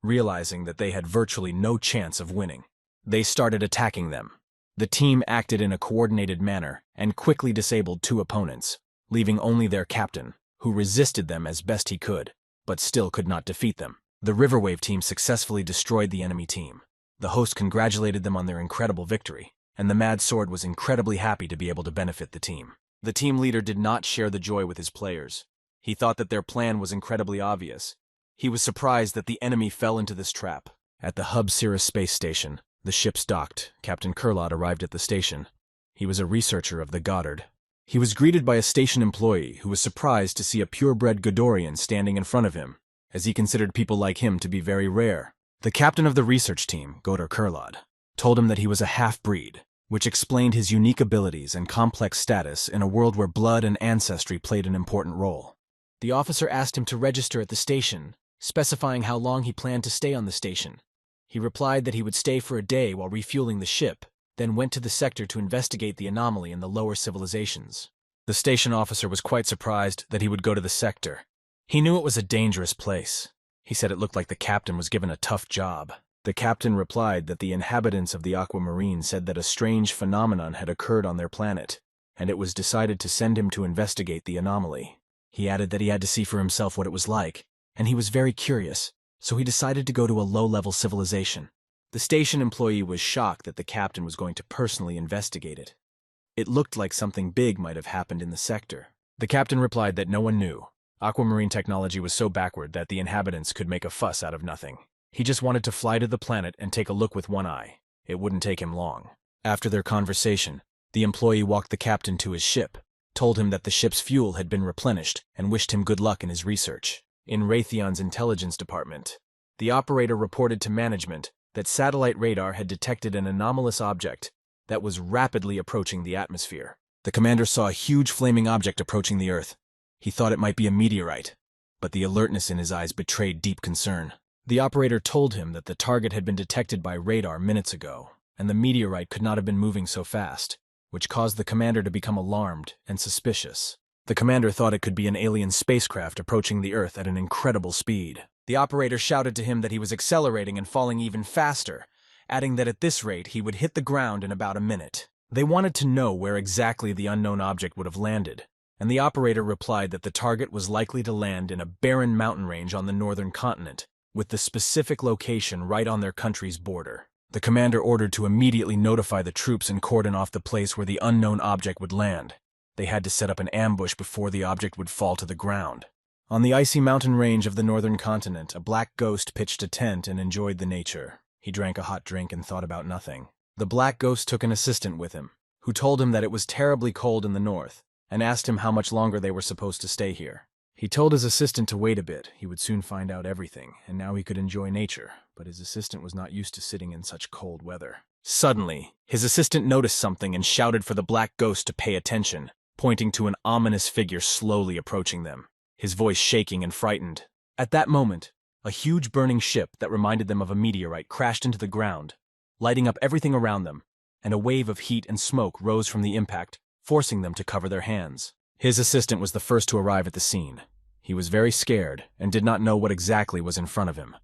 realizing that they had virtually no chance of winning. They started attacking them. The team acted in a coordinated manner and quickly disabled 2 opponents, leaving only their captain, who resisted them as best he could, but still could not defeat them. The Riverwave team successfully destroyed the enemy team. The host congratulated them on their incredible victory, and the Mad Sword was incredibly happy to be able to benefit the team. The team leader did not share the joy with his players. He thought that their plan was incredibly obvious. He was surprised that the enemy fell into this trap. At the Hub Cirrus space station, The ships docked. Captain Curlod arrived at the station. He was a researcher of the Goddard. He was greeted by a station employee who was surprised to see a purebred Goddorian standing in front of him, as he considered people like him to be very rare. The captain of the research team, Godor Curlod, told him that he was a half-breed, which explained his unique abilities and complex status in a world where blood and ancestry played an important role. The officer asked him to register at the station, specifying how long he planned to stay on the station. He replied that he would stay for a day while refueling the ship, then went to the sector to investigate the anomaly in the lower civilizations. The station officer was quite surprised that he would go to the sector. He knew it was a dangerous place. He said it looked like the captain was given a tough job. The captain replied that the inhabitants of the aquamarine said that a strange phenomenon had occurred on their planet, and it was decided to send him to investigate the anomaly. He added that he had to see for himself what it was like, and he was very curious, so he decided to go to a low-level civilization. The station employee was shocked that the captain was going to personally investigate it. It looked like something big might have happened in the sector. The captain replied that no one knew. Aquamarine technology was so backward that the inhabitants could make a fuss out of nothing. He just wanted to fly to the planet and take a look with one eye. It wouldn't take him long. After their conversation, the employee walked the captain to his ship, told him that the ship's fuel had been replenished, and wished him good luck in his research. In Raytheon's intelligence department, the operator reported to management that satellite radar had detected an anomalous object that was rapidly approaching the atmosphere. The commander saw a huge flaming object approaching the Earth. He thought it might be a meteorite, but the alertness in his eyes betrayed deep concern. The operator told him that the target had been detected by radar minutes ago, and the meteorite could not have been moving so fast, which caused the commander to become alarmed and suspicious. The commander thought it could be an alien spacecraft approaching the Earth at an incredible speed. The operator shouted to him that he was accelerating and falling even faster, adding that at this rate he would hit the ground in about a minute. They wanted to know where exactly the unknown object would have landed, and the operator replied that the target was likely to land in a barren mountain range on the northern continent, with the specific location right on their country's border. The commander ordered to immediately notify the troops and cordon off the place where the unknown object would land. They had to set up an ambush before the object would fall to the ground. On the icy mountain range of the northern continent, a black ghost pitched a tent and enjoyed the nature. He drank a hot drink and thought about nothing. The black ghost took an assistant with him, who told him that it was terribly cold in the north, and asked him how much longer they were supposed to stay here. He told his assistant to wait a bit. He would soon find out everything, and now he could enjoy nature, but his assistant was not used to sitting in such cold weather. Suddenly, his assistant noticed something and shouted for the black ghost to pay attention, pointing to an ominous figure slowly approaching them, his voice shaking and frightened. At that moment, a huge burning ship that reminded them of a meteorite crashed into the ground, lighting up everything around them, and a wave of heat and smoke rose from the impact, forcing them to cover their hands. His assistant was the first to arrive at the scene. He was very scared and did not know what exactly was in front of him.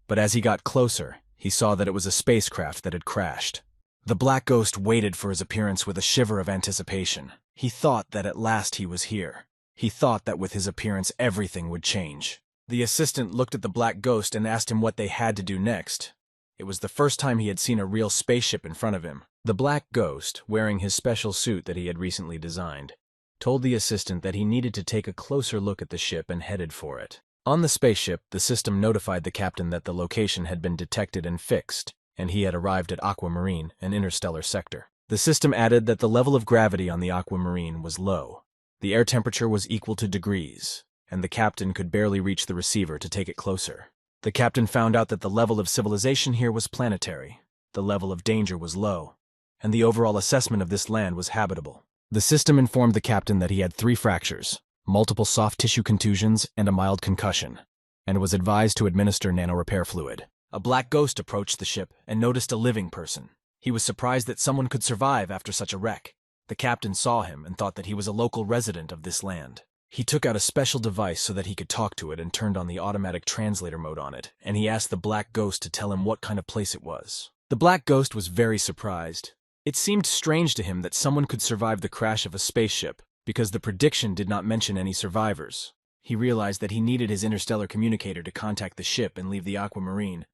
But as he got closer, he saw that it was a spacecraft that had crashed. The black ghost waited for his appearance with a shiver of anticipation. He thought that at last he was here. He thought that with his appearance everything would change. The assistant looked at the black ghost and asked him what they had to do next. It was the first time he had seen a real spaceship in front of him. The black ghost, wearing his special suit that he had recently designed, told the assistant that he needed to take a closer look at the ship and headed for it. On the spaceship, the system notified the captain that the location had been detected and fixed, and he had arrived at Aquamarine, an interstellar sector. The system added that the level of gravity on the Aquamarine was low. The air temperature was equal to degrees, and the captain could barely reach the receiver to take it closer. The captain found out that the level of civilization here was planetary, the level of danger was low, and the overall assessment of this land was habitable. The system informed the captain that he had 3 fractures, multiple soft tissue contusions, and a mild concussion, and was advised to administer nanorepair fluid. A black ghost approached the ship and noticed a living person. He was surprised that someone could survive after such a wreck. The captain saw him and thought that he was a local resident of this land. He took out a special device so that he could talk to it and turned on the automatic translator mode on it, and he asked the black ghost to tell him what kind of place it was. The black ghost was very surprised. It seemed strange to him that someone could survive the crash of a spaceship, because the prediction did not mention any survivors. He realized that he needed his interstellar communicator to contact the ship and leave the Aquamarine,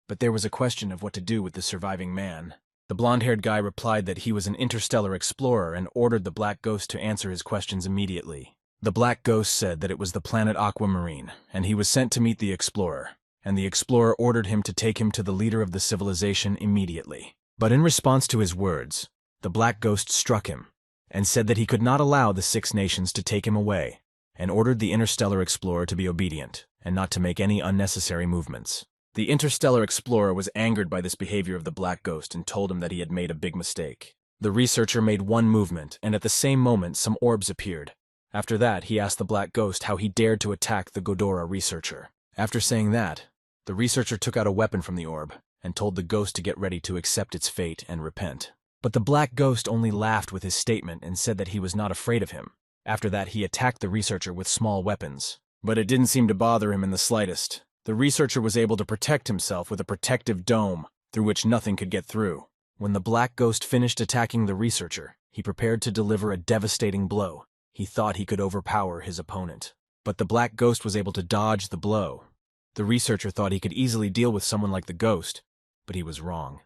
but there was a question of what to do with the surviving man. The blonde-haired guy replied that he was an interstellar explorer and ordered the black ghost to answer his questions immediately. The black ghost said that it was the planet Aquamarine, and he was sent to meet the explorer. and the explorer ordered him to take him to the leader of the civilization immediately. But in response to his words, the Black Ghost struck him and said that he could not allow the 6 nations to take him away, and ordered the interstellar explorer to be obedient and not to make any unnecessary movements. The interstellar explorer was angered by this behavior of the Black Ghost and told him that he had made a big mistake. The researcher made one movement, and at the same moment some orbs appeared. After that, he asked the Black Ghost how he dared to attack the Godora researcher. After saying that, the researcher took out a weapon from the orb and told the ghost to get ready to accept its fate and repent. But the Black Ghost only laughed with his statement and said that he was not afraid of him. After that, he attacked the researcher with small weapons. But it didn't seem to bother him in the slightest. The researcher was able to protect himself with a protective dome through which nothing could get through. When the Black Ghost finished attacking the researcher, he prepared to deliver a devastating blow. He thought he could overpower his opponent. But the Black Ghost was able to dodge the blow. The researcher thought he could easily deal with someone like the ghost, but he was wrong.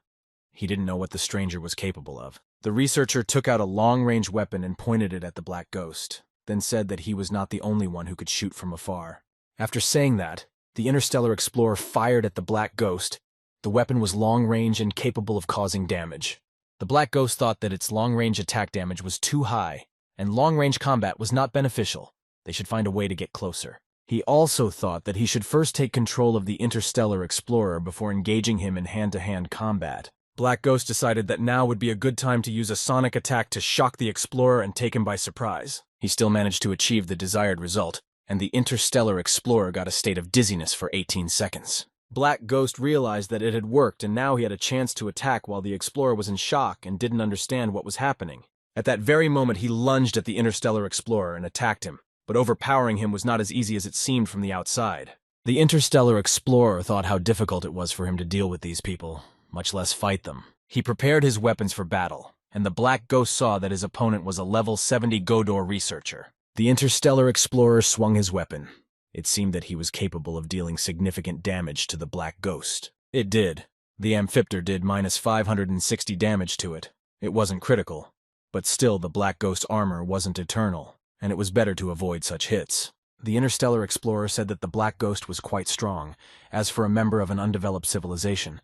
He didn't know what the stranger was capable of. The researcher took out a long-range weapon and pointed it at the Black Ghost, then said that he was not the only one who could shoot from afar. After saying that, the interstellar explorer fired at the Black Ghost. The weapon was long-range and capable of causing damage. The Black Ghost thought that its long-range attack damage was too high, and long-range combat was not beneficial. They should find a way to get closer. He also thought that he should first take control of the interstellar explorer before engaging him in hand-to-hand combat. Black Ghost decided that now would be a good time to use a sonic attack to shock the explorer and take him by surprise. He still managed to achieve the desired result, and the interstellar explorer got a state of dizziness for 18 seconds. Black Ghost realized that it had worked, and now he had a chance to attack while the explorer was in shock and didn't understand what was happening. At that very moment, he lunged at the interstellar explorer and attacked him, but overpowering him was not as easy as it seemed from the outside. The interstellar explorer thought how difficult it was for him to deal with these people, much less fight them. He prepared his weapons for battle, and the Black Ghost saw that his opponent was a level 70 Godor researcher. The interstellar explorer swung his weapon. It seemed that he was capable of dealing significant damage to the Black Ghost. It did. The Amphipter did minus 560 damage to it. It wasn't critical, but still the Black Ghost armor wasn't eternal, and it was better to avoid such hits. The interstellar explorer said that the Black Ghost was quite strong, as for a member of an undeveloped civilization,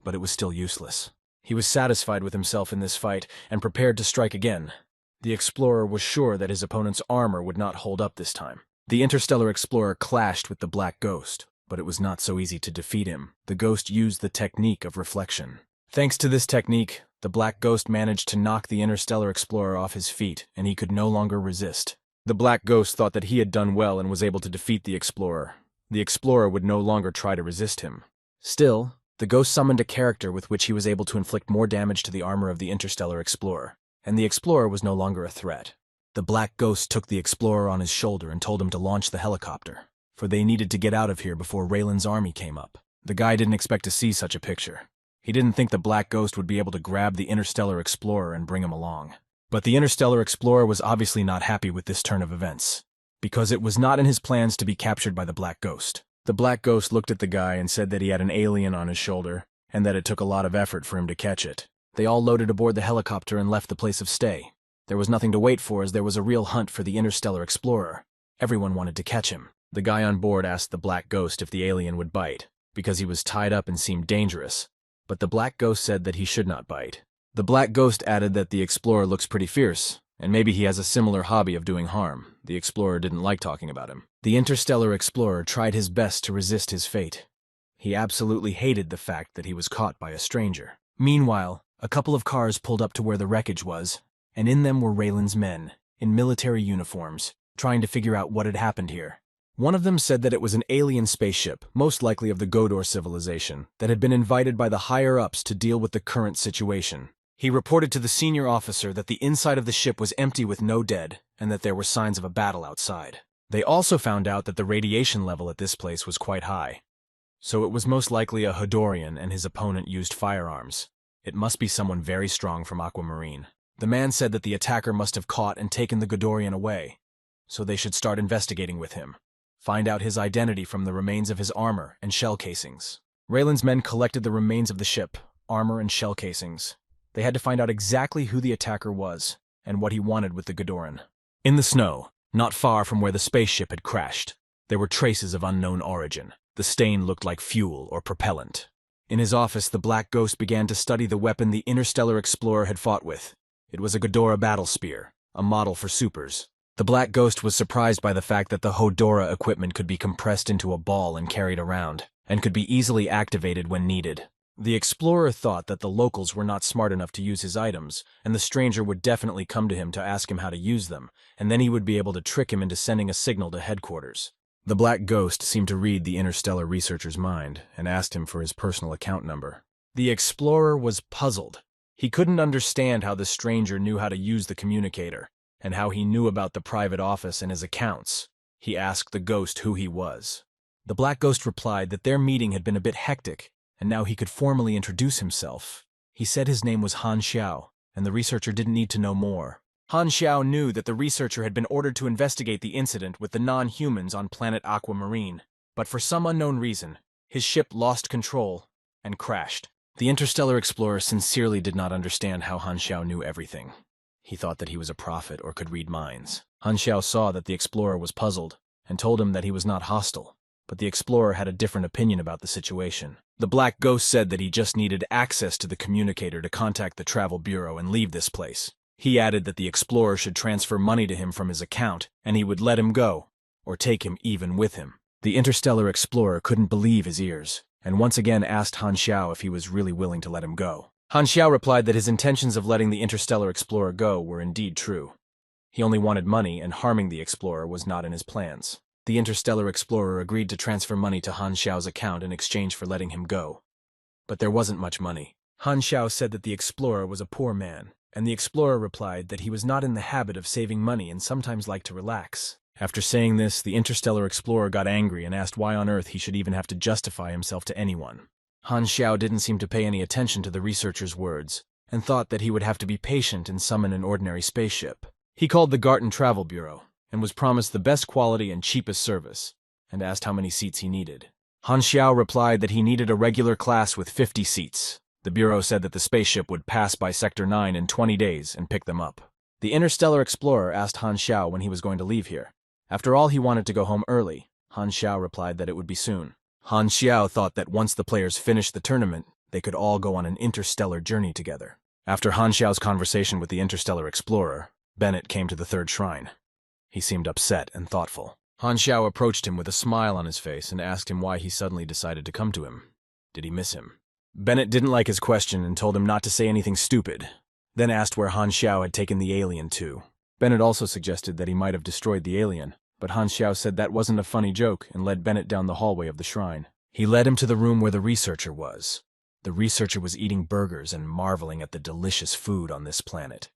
but it was still useless. He was satisfied with himself in this fight and prepared to strike again. The explorer was sure that his opponent's armor would not hold up this time. The interstellar explorer clashed with the Black Ghost, but it was not so easy to defeat him. The ghost used the technique of reflection. Thanks to this technique, the Black Ghost managed to knock the interstellar explorer off his feet, and he could no longer resist. The Black Ghost thought that he had done well and was able to defeat the explorer. The explorer would no longer try to resist him. Still, the ghost summoned a character with which he was able to inflict more damage to the armor of the interstellar explorer, and the explorer was no longer a threat. The Black Ghost took the explorer on his shoulder and told him to launch the helicopter, for they needed to get out of here before Raylan's army came up. The guy didn't expect to see such a picture. He didn't think the Black Ghost would be able to grab the interstellar explorer and bring him along. But the interstellar explorer was obviously not happy with this turn of events, because it was not in his plans to be captured by the Black Ghost. The Black Ghost looked at the guy and said that he had an alien on his shoulder, and that it took a lot of effort for him to catch it. They all loaded aboard the helicopter and left the place of stay. There was nothing to wait for, as there was a real hunt for the interstellar explorer. Everyone wanted to catch him. The guy on board asked the Black Ghost if the alien would bite, because he was tied up and seemed dangerous, but the Black Ghost said that he should not bite. The Black Ghost added that the explorer looks pretty fierce, and maybe he has a similar hobby of doing harm. The explorer didn't like talking about him. The interstellar explorer tried his best to resist his fate. He absolutely hated the fact that he was caught by a stranger. Meanwhile, a couple of cars pulled up to where the wreckage was, and in them were Raylan's men, in military uniforms, trying to figure out what had happened here. One of them said that it was an alien spaceship, most likely of the Godor civilization, that had been invited by the higher-ups to deal with the current situation. He reported to the senior officer that the inside of the ship was empty with no dead, and that there were signs of a battle outside. They also found out that the radiation level at this place was quite high. So it was most likely a Hodorian and his opponent used firearms. It must be someone very strong from Aquamarine. The man said that the attacker must have caught and taken the Godorian away, so they should start investigating with him. Find out his identity from the remains of his armor and shell casings. Raylan's men collected the remains of the ship, armor and shell casings. They had to find out exactly who the attacker was and what he wanted with the Godoran. In the snow, not far from where the spaceship had crashed, there were traces of unknown origin. The stain looked like fuel or propellant. In his office, the Black Ghost began to study the weapon the interstellar explorer had fought with. It was a Ghidorah battle spear, a model for supers. The Black Ghost was surprised by the fact that the Ghidorah equipment could be compressed into a ball and carried around, and could be easily activated when needed. The explorer thought that the locals were not smart enough to use his items, and the stranger would definitely come to him to ask him how to use them, and then he would be able to trick him into sending a signal to headquarters. The Black Ghost seemed to read the interstellar researcher's mind and asked him for his personal account number. The explorer was puzzled. He couldn't understand how the stranger knew how to use the communicator, and how he knew about the private office and his accounts. He asked the ghost who he was. The Black Ghost replied that their meeting had been a bit hectic, and now he could formally introduce himself. He said his name was Han Xiao, and the researcher didn't need to know more. Han Xiao knew that the researcher had been ordered to investigate the incident with the non-humans on planet Aquamarine, but for some unknown reason, his ship lost control and crashed. The interstellar explorer sincerely did not understand how Han Xiao knew everything. He thought that he was a prophet or could read minds. Han Xiao saw that the explorer was puzzled and told him that he was not hostile, but the explorer had a different opinion about the situation. The Black Ghost said that he just needed access to the communicator to contact the travel bureau and leave this place. He added that the explorer should transfer money to him from his account, and he would let him go, or take him even with him. The interstellar explorer couldn't believe his ears, and once again asked Han Xiao if he was really willing to let him go. Han Xiao replied that his intentions of letting the interstellar explorer go were indeed true. He only wanted money, and harming the explorer was not in his plans. The interstellar explorer agreed to transfer money to Han Xiao's account in exchange for letting him go. But there wasn't much money. Han Xiao said that the explorer was a poor man, and the explorer replied that he was not in the habit of saving money and sometimes liked to relax. After saying this, the interstellar explorer got angry and asked why on earth he should even have to justify himself to anyone. Han Xiao didn't seem to pay any attention to the researcher's words, and thought that he would have to be patient and summon an ordinary spaceship. He called the Garten Travel Bureau, and was promised the best quality and cheapest service, and asked how many seats he needed. Han Xiao replied that he needed a regular class with 50 seats. The Bureau said that the spaceship would pass by Sector 9 in 20 days and pick them up. The interstellar explorer asked Han Xiao when he was going to leave here. After all, he wanted to go home early. Han Xiao replied that it would be soon. Han Xiao thought that once the players finished the tournament, they could all go on an interstellar journey together. After Han Xiao's conversation with the interstellar explorer, Bennett came to the third shrine. He seemed upset and thoughtful. Han Xiao approached him with a smile on his face and asked him why he suddenly decided to come to him. Did he miss him? Bennett didn't like his question and told him not to say anything stupid, then asked where Han Xiao had taken the alien to. Bennett also suggested that he might have destroyed the alien, but Han Xiao said that wasn't a funny joke and led Bennett down the hallway of the shrine. He led him to the room where the researcher was. The researcher was eating burgers and marveling at the delicious food on this planet.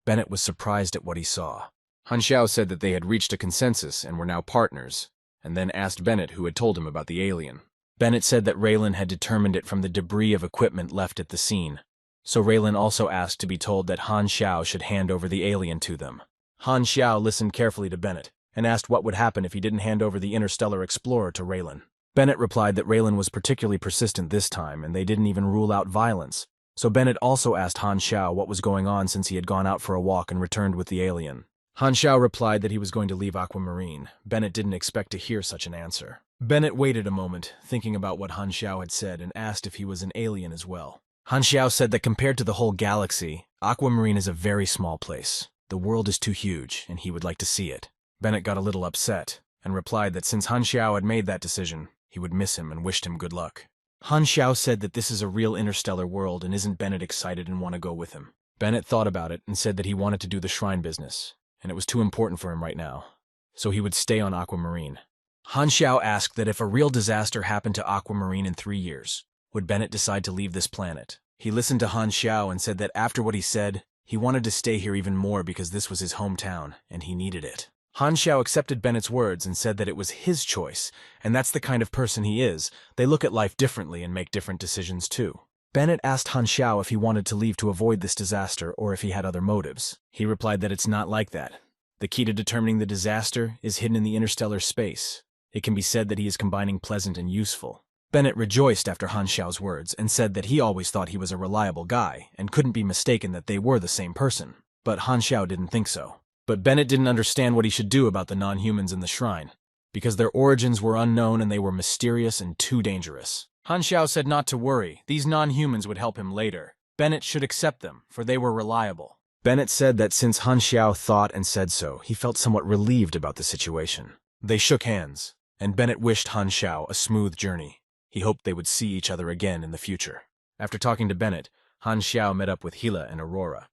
Bennett was surprised at what he saw. Han Xiao said that they had reached a consensus and were now partners, and then asked Bennett who had told him about the alien. Bennett said that Raylan had determined it from the debris of equipment left at the scene, so Raylan also asked to be told that Han Xiao should hand over the alien to them. Han Xiao listened carefully to Bennett and asked what would happen if he didn't hand over the interstellar explorer to Raylan. Bennett replied that Raylan was particularly persistent this time and they didn't even rule out violence, so Bennett also asked Han Xiao what was going on since he had gone out for a walk and returned with the alien. Han Xiao replied that he was going to leave Aquamarine. Bennett didn't expect to hear such an answer. Bennett waited a moment, thinking about what Han Xiao had said, and asked if he was an alien as well. Han Xiao said that compared to the whole galaxy, Aquamarine is a very small place. The world is too huge, and he would like to see it. Bennett got a little upset, and replied that since Han Xiao had made that decision, he would miss him and wished him good luck. Han Xiao said that this is a real interstellar world and isn't Bennett excited and want to go with him. Bennett thought about it and said that he wanted to do the shrine business, and it was too important for him right now, so he would stay on Aquamarine. Han Xiao asked that if a real disaster happened to Aquamarine in 3 years, would Bennett decide to leave this planet? He listened to Han Xiao and said that after what he said, he wanted to stay here even more because this was his hometown, and he needed it. Han Xiao accepted Bennett's words and said that it was his choice, and that's the kind of person he is. They look at life differently and make different decisions too. Bennett asked Han Xiao if he wanted to leave to avoid this disaster or if he had other motives. He replied that it's not like that. The key to determining the disaster is hidden in the interstellar space. It can be said that he is combining pleasant and useful. Bennett rejoiced after Han Xiao's words and said that he always thought he was a reliable guy and couldn't be mistaken that they were the same person. But Han Xiao didn't think so. But Bennett didn't understand what he should do about the non-humans in the shrine. because their origins were unknown and they were mysterious and too dangerous. Han Xiao said not to worry, these non-humans would help him later. Bennett should accept them, for they were reliable. Bennett said that since Han Xiao thought and said so, he felt somewhat relieved about the situation. They shook hands, and Bennett wished Han Xiao a smooth journey. He hoped they would see each other again in the future. After talking to Bennett, Han Xiao met up with Hila and Aurora.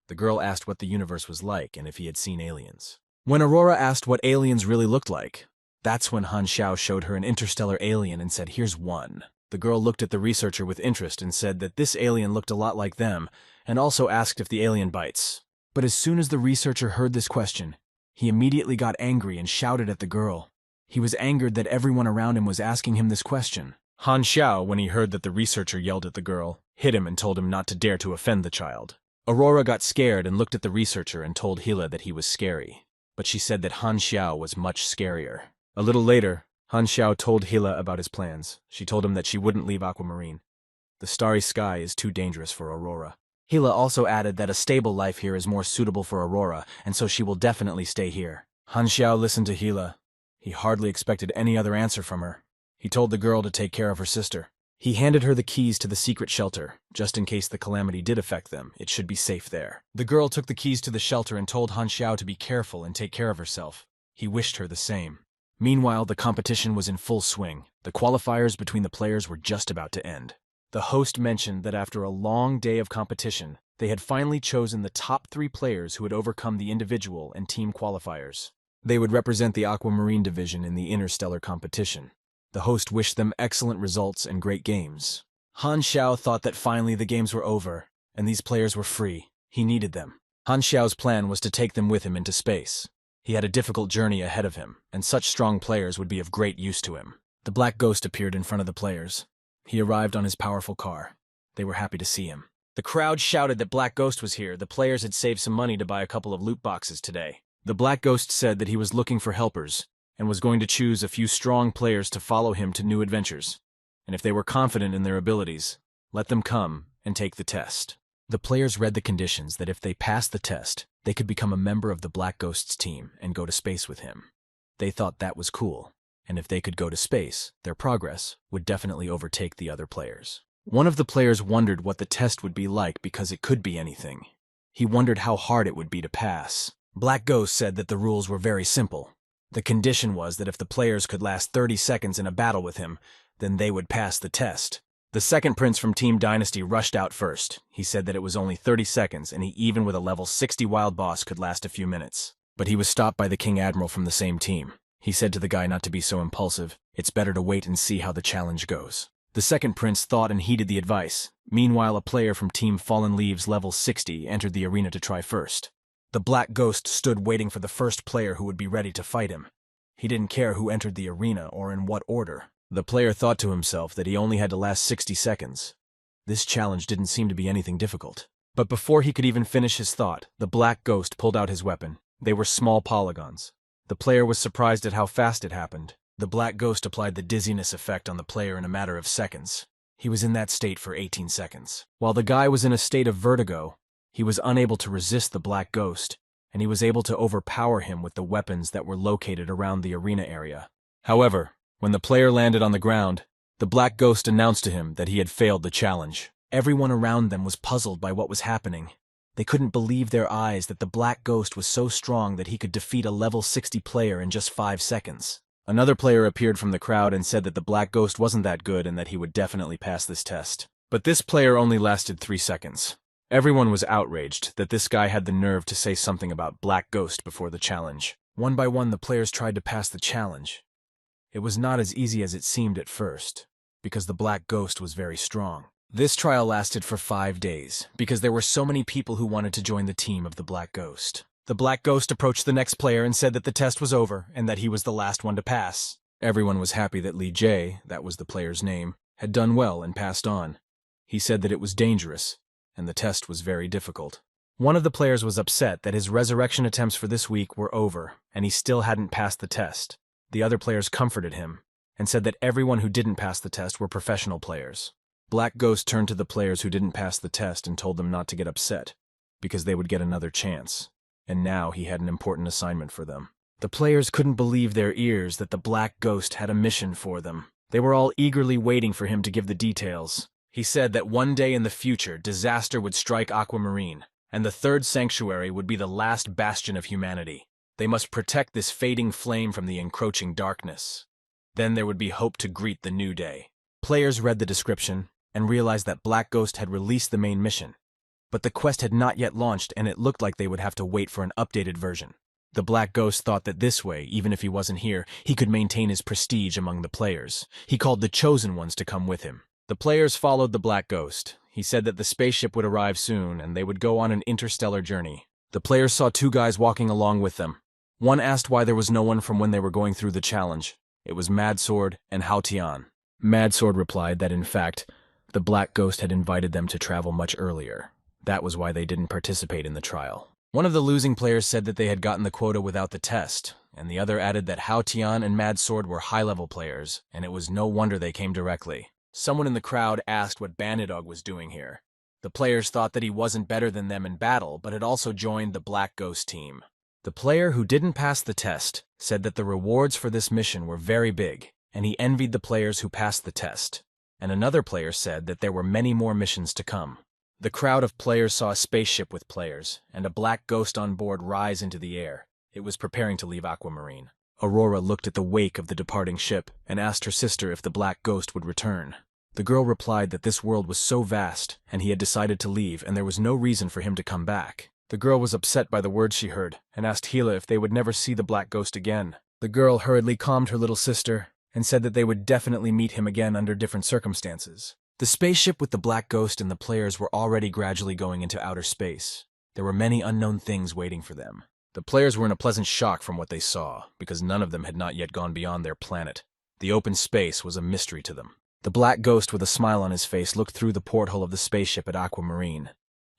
The girl asked what the universe was like and if he had seen aliens. When Aurora asked what aliens really looked like, that's when Han Xiao showed her an interstellar alien and said, "Here's one." The girl looked at the researcher with interest and said that this alien looked a lot like them, and also asked if the alien bites. But as soon as the researcher heard this question, he immediately got angry and shouted at the girl. He was angered that everyone around him was asking him this question. Han Xiao, when he heard that the researcher yelled at the girl, hit him and told him not to dare to offend the child. Aurora got scared and looked at the researcher and told Hila that he was scary, but she said that Han Xiao was much scarier. A little later, Han Xiao told Hila about his plans. She told him that she wouldn't leave Aquamarine. The starry sky is too dangerous for Aurora. Hila also added that a stable life here is more suitable for Aurora, and so she will definitely stay here. Han Xiao listened to Hila. He hardly expected any other answer from her. He told the girl to take care of her sister. He handed her the keys to the secret shelter. Just in case the calamity did affect them, it should be safe there. The girl took the keys to the shelter and told Han Xiao to be careful and take care of herself. He wished her the same. Meanwhile, the competition was in full swing. The qualifiers between the players were just about to end. The host mentioned that after a long day of competition, they had finally chosen the top 3 players who had overcome the individual and team qualifiers. They would represent the Aquamarine division in the interstellar competition. The host wished them excellent results and great games. Han Xiao thought that finally the games were over, and these players were free. He needed them. Han Xiao's plan was to take them with him into space. He had a difficult journey ahead of him, and such strong players would be of great use to him. The Black Ghost appeared in front of the players. He arrived on his powerful car. They were happy to see him. The crowd shouted that Black Ghost was here. The players had saved some money to buy a couple of loot boxes today. The Black Ghost said that he was looking for helpers, and was going to choose a few strong players to follow him to new adventures. And if they were confident in their abilities, let them come and take the test. The players read the conditions that if they passed the test, they could become a member of the Black Ghost's team and go to space with him. They thought that was cool, and if they could go to space, their progress would definitely overtake the other players. One of the players wondered what the test would be like because it could be anything. He wondered how hard it would be to pass. Black Ghost said that the rules were very simple. The condition was that if the players could last 30 seconds in a battle with him, then they would pass the test. The second prince from Team Dynasty rushed out first. He said that it was only 30 seconds, and he even with a level 60 wild boss could last a few minutes. But he was stopped by the King Admiral from the same team. He said to the guy not to be so impulsive. It's better to wait and see how the challenge goes. The second prince thought and heeded the advice. Meanwhile, a player from Team Fallen Leaves level 60 entered the arena to try first. The Black Ghost stood waiting for the first player who would be ready to fight him. He didn't care who entered the arena or in what order. The player thought to himself that he only had to last 60 seconds. This challenge didn't seem to be anything difficult. But before he could even finish his thought, the Black Ghost pulled out his weapon. They were small polygons. The player was surprised at how fast it happened. The Black Ghost applied the dizziness effect on the player in a matter of seconds. He was in that state for 18 seconds. While the guy was in a state of vertigo, he was unable to resist the Black Ghost, and he was able to overpower him with the weapons that were located around the arena area. However, when the player landed on the ground, the Black Ghost announced to him that he had failed the challenge. Everyone around them was puzzled by what was happening. They couldn't believe their eyes that the Black Ghost was so strong that he could defeat a level 60 player in just 5 seconds. Another player appeared from the crowd and said that the Black Ghost wasn't that good and that he would definitely pass this test. But this player only lasted 3 seconds. Everyone was outraged that this guy had the nerve to say something about Black Ghost before the challenge. One by one, the players tried to pass the challenge. It was not as easy as it seemed at first, because the Black Ghost was very strong. This trial lasted for 5 days, because there were so many people who wanted to join the team of the Black Ghost. The Black Ghost approached the next player and said that the test was over, and that he was the last one to pass. Everyone was happy that Li Jie, that was the player's name, had done well and passed on. He said that it was dangerous, and the test was very difficult. One of the players was upset that his resurrection attempts for this week were over, and he still hadn't passed the test. The other players comforted him, and said that everyone who didn't pass the test were professional players. Black Ghost turned to the players who didn't pass the test and told them not to get upset, because they would get another chance, and now he had an important assignment for them. The players couldn't believe their ears that the Black Ghost had a mission for them. They were all eagerly waiting for him to give the details. He said that one day in the future, disaster would strike Aquamarine, and the third sanctuary would be the last bastion of humanity. They must protect this fading flame from the encroaching darkness. Then there would be hope to greet the new day. Players read the description and realized that Black Ghost had released the main mission. But the quest had not yet launched, and it looked like they would have to wait for an updated version. The Black Ghost thought that this way, even if he wasn't here, he could maintain his prestige among the players. He called the Chosen Ones to come with him. The players followed the Black Ghost. He said that the spaceship would arrive soon, and they would go on an interstellar journey. The players saw two guys walking along with them. One asked why there was no one from when they were going through the challenge. It was Mad Sword and Hao Tian. Mad Sword replied that, in fact, the Black Ghost had invited them to travel much earlier. That was why they didn't participate in the trial. One of the losing players said that they had gotten the quota without the test, and the other added that Hao Tian and Mad Sword were high-level players, and it was no wonder they came directly. Someone in the crowd asked what Banhidog was doing here. The players thought that he wasn't better than them in battle, but had also joined the Black Ghost team. The player who didn't pass the test said that the rewards for this mission were very big, and he envied the players who passed the test. And another player said that there were many more missions to come. The crowd of players saw a spaceship with players, and a Black Ghost on board rise into the air. It was preparing to leave Aquamarine. Aurora looked at the wake of the departing ship and asked her sister if the Black Ghost would return. The girl replied that this world was so vast, and he had decided to leave, and there was no reason for him to come back. The girl was upset by the words she heard, and asked Gila if they would never see the Black Ghost again. The girl hurriedly calmed her little sister, and said that they would definitely meet him again under different circumstances. The spaceship with the Black Ghost and the players were already gradually going into outer space. There were many unknown things waiting for them. The players were in a pleasant shock from what they saw, because none of them had not yet gone beyond their planet. The open space was a mystery to them. The Black Ghost, with a smile on his face, looked through the porthole of the spaceship at Aquamarine,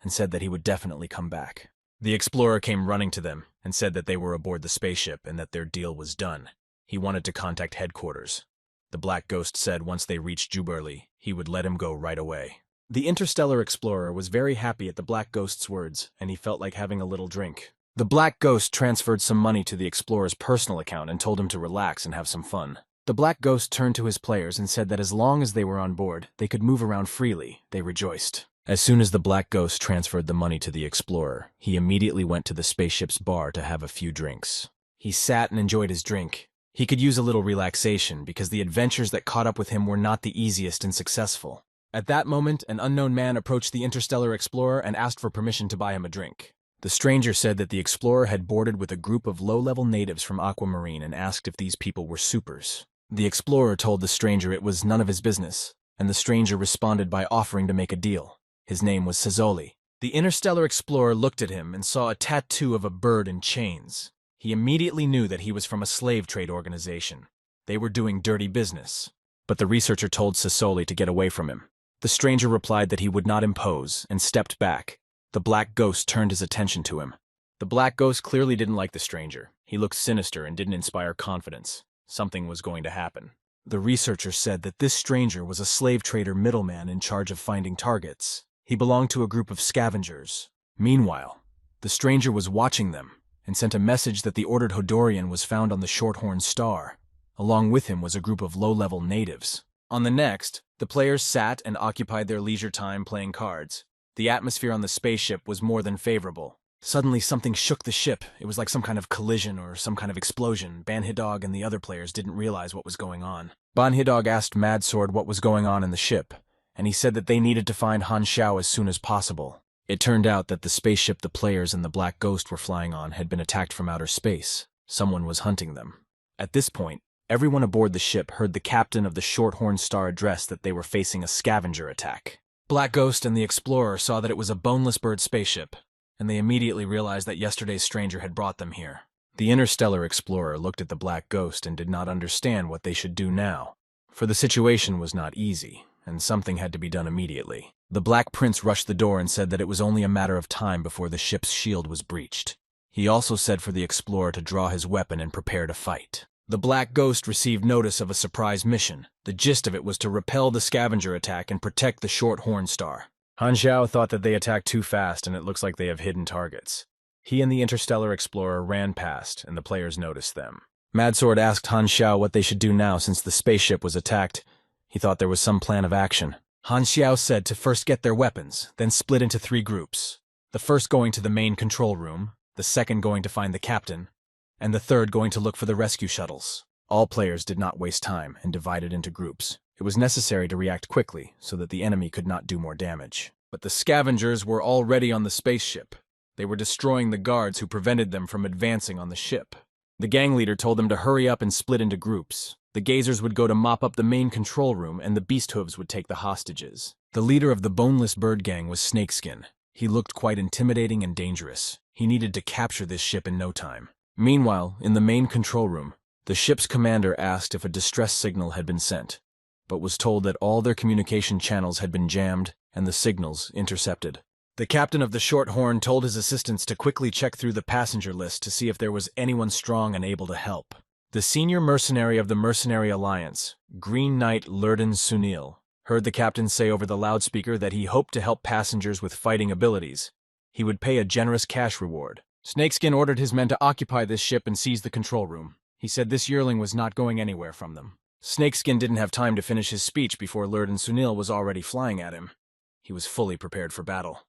and said that he would definitely come back. The explorer came running to them, and said that they were aboard the spaceship and that their deal was done. He wanted to contact headquarters. The Black Ghost said once they reached Jubilee, he would let him go right away. The interstellar explorer was very happy at the Black Ghost's words, and he felt like having a little drink. The Black Ghost transferred some money to the explorer's personal account and told him to relax and have some fun. The Black Ghost turned to his players and said that as long as they were on board, they could move around freely. They rejoiced. As soon as the Black Ghost transferred the money to the explorer, he immediately went to the spaceship's bar to have a few drinks. He sat and enjoyed his drink. He could use a little relaxation because the adventures that caught up with him were not the easiest and successful. At that moment, an unknown man approached the interstellar explorer and asked for permission to buy him a drink. The stranger said that the explorer had boarded with a group of low-level natives from Aquamarine and asked if these people were supers. The explorer told the stranger it was none of his business, and the stranger responded by offering to make a deal. His name was Sazoli. The interstellar explorer looked at him and saw a tattoo of a bird in chains. He immediately knew that he was from a slave trade organization. They were doing dirty business. But the researcher told Sazoli to get away from him. The stranger replied that he would not impose and stepped back. The Black Ghost turned his attention to him. The Black Ghost clearly didn't like the stranger. He looked sinister and didn't inspire confidence. Something was going to happen. The researcher said that this stranger was a slave trader middleman in charge of finding targets. He belonged to a group of scavengers. Meanwhile, the stranger was watching them and sent a message that the ordered Hodorian was found on the Shorthorn Star. Along with him was a group of low-level natives. On the next, the players sat and occupied their leisure time playing cards. The atmosphere on the spaceship was more than favorable. Suddenly, something shook the ship. It was like some kind of collision or some kind of explosion. Banhidog and the other players didn't realize what was going on. Banhidog asked Mad Sword what was going on in the ship, and he said that they needed to find Han Xiao as soon as possible. It turned out that the spaceship the players and the Black Ghost were flying on had been attacked from outer space. Someone was hunting them. At this point, everyone aboard the ship heard the captain of the Shorthorn Star address that they were facing a scavenger attack. Black Ghost and the explorer saw that it was a boneless bird spaceship, and they immediately realized that yesterday's stranger had brought them here. The interstellar explorer looked at the Black Ghost and did not understand what they should do now, for the situation was not easy, and something had to be done immediately. The Black Prince rushed the door and said that it was only a matter of time before the ship's shield was breached. He also said for the explorer to draw his weapon and prepare to fight. The Black Ghost received notice of a surprise mission. The gist of it was to repel the scavenger attack and protect the Shorthorn Star. Han Xiao thought that they attacked too fast and it looks like they have hidden targets. He and the interstellar explorer ran past, and the players noticed them. Madsword asked Han Xiao what they should do now since the spaceship was attacked. He thought there was some plan of action. Han Xiao said to first get their weapons, then split into 3 groups. The first going to the main control room, the second going to find the captain, and the third going to look for the rescue shuttles. All players did not waste time and divided into groups. It was necessary to react quickly so that the enemy could not do more damage. But the scavengers were already on the spaceship. They were destroying the guards who prevented them from advancing on the ship. The gang leader told them to hurry up and split into groups. The gazers would go to mop up the main control room, and the beast hooves would take the hostages. The leader of the boneless bird gang was Snakeskin. He looked quite intimidating and dangerous. He needed to capture this ship in no time. Meanwhile, in the main control room, the ship's commander asked if a distress signal had been sent, but was told that all their communication channels had been jammed and the signals intercepted. The captain of the Shorthorn told his assistants to quickly check through the passenger list to see if there was anyone strong and able to help. The senior mercenary of the Mercenary Alliance, Green Knight Lurden Sunil, heard the captain say over the loudspeaker that he hoped to help passengers with fighting abilities. He would pay a generous cash reward. Snakeskin ordered his men to occupy this ship and seize the control room. He said this yearling was not going anywhere from them. Snakeskin didn't have time to finish his speech before Lurden Sunil was already flying at him. He was fully prepared for battle.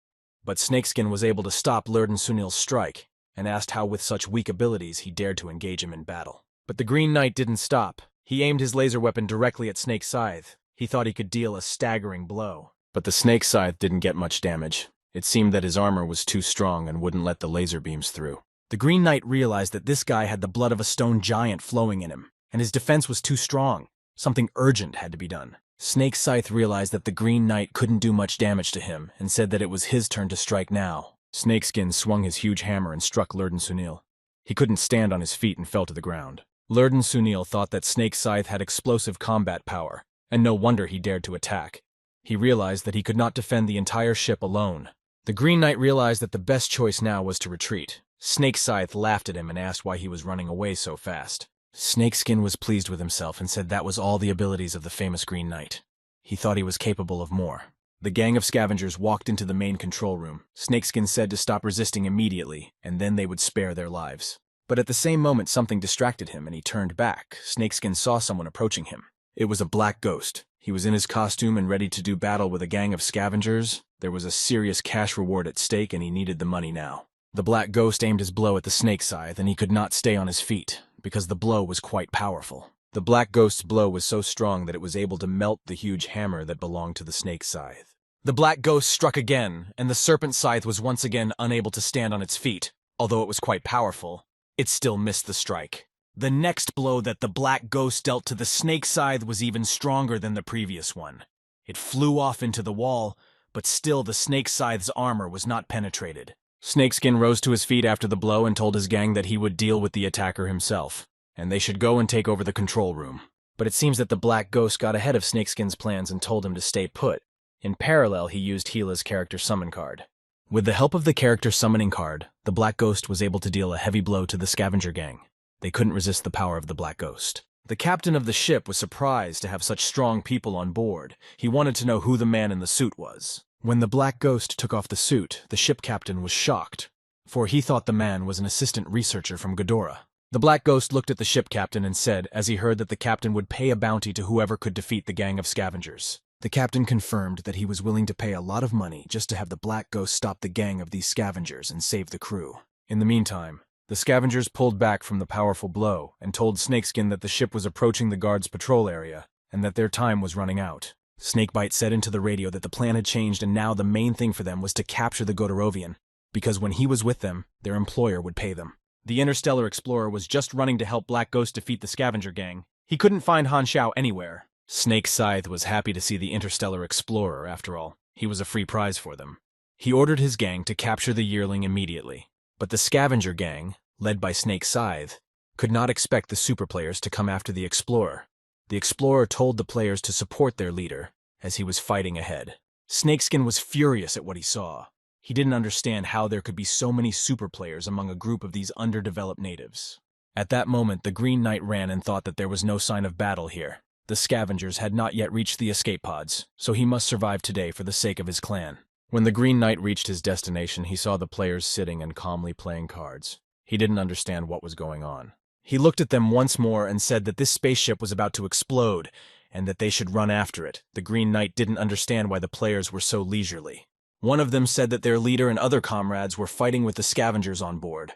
But Snakeskin was able to stop Lurden Sunil's strike, and asked how with such weak abilities he dared to engage him in battle. But the Green Knight didn't stop. He aimed his laser weapon directly at Snake Scythe. He thought he could deal a staggering blow. But the Snake Scythe didn't get much damage. It seemed that his armor was too strong and wouldn't let the laser beams through. The Green Knight realized that this guy had the blood of a stone giant flowing in him, and his defense was too strong. Something urgent had to be done. Snake Scythe realized that the Green Knight couldn't do much damage to him and said that it was his turn to strike now. Snakeskin swung his huge hammer and struck Lurden Sunil. He couldn't stand on his feet and fell to the ground. Lurden Sunil thought that Snake Scythe had explosive combat power, and no wonder he dared to attack. He realized that he could not defend the entire ship alone. The Green Knight realized that the best choice now was to retreat. Snake Scythe laughed at him and asked why he was running away so fast. Snakeskin was pleased with himself and said that was all the abilities of the famous Green Knight. He thought he was capable of more. The gang of scavengers walked into the main control room. Snakeskin said to stop resisting immediately, and then they would spare their lives. But at the same moment something distracted him and he turned back. Snakeskin saw someone approaching him. It was a black ghost. He was in his costume and ready to do battle with a gang of scavengers. There was a serious cash reward at stake and he needed the money now. The black ghost aimed his blow at the Snake Scythe and he could not stay on his feet, because the blow was quite powerful. The black ghost's blow was so strong that it was able to melt the huge hammer that belonged to the Snake Scythe. The black ghost struck again, and the Serpent Scythe was once again unable to stand on its feet. Although it was quite powerful, it still missed the strike. The next blow that the black ghost dealt to the Snake Scythe was even stronger than the previous one. It flew off into the wall, but still the Snake Scythe's armor was not penetrated. Snakeskin rose to his feet after the blow and told his gang that he would deal with the attacker himself, and they should go and take over the control room. But it seems that the black ghost got ahead of Snakeskin's plans and told him to stay put. In parallel, he used Gila's character summon card. With the help of the character summoning card, the black ghost was able to deal a heavy blow to the scavenger gang. They couldn't resist the power of the black ghost. The captain of the ship was surprised to have such strong people on board. He wanted to know who the man in the suit was. When the black ghost took off the suit, the ship captain was shocked, for he thought the man was an assistant researcher from Ghidorah. The black ghost looked at the ship captain and said, as he heard that the captain would pay a bounty to whoever could defeat the gang of scavengers. The captain confirmed that he was willing to pay a lot of money just to have the black ghost stop the gang of these scavengers and save the crew. In the meantime, the scavengers pulled back from the powerful blow and told Snakeskin that the ship was approaching the guards' patrol area and that their time was running out. Snakebite said into the radio that the plan had changed and now the main thing for them was to capture the Godorovian, because when he was with them, their employer would pay them. The interstellar explorer was just running to help Black Ghost defeat the scavenger gang. He couldn't find Han Xiao anywhere. Snake Scythe was happy to see the interstellar explorer, after all. He was a free prize for them. He ordered his gang to capture the yearling immediately. But the scavenger gang, led by Snake Scythe, could not expect the super players to come after the explorer. The explorer told the players to support their leader, as he was fighting ahead. Snakeskin was furious at what he saw. He didn't understand how there could be so many super players among a group of these underdeveloped natives. At that moment, the Green Knight ran and thought that there was no sign of battle here. The scavengers had not yet reached the escape pods, so he must survive today for the sake of his clan. When the Green Knight reached his destination, he saw the players sitting and calmly playing cards. He didn't understand what was going on. He looked at them once more and said that this spaceship was about to explode and that they should run after it. The Green Knight didn't understand why the players were so leisurely. One of them said that their leader and other comrades were fighting with the scavengers on board.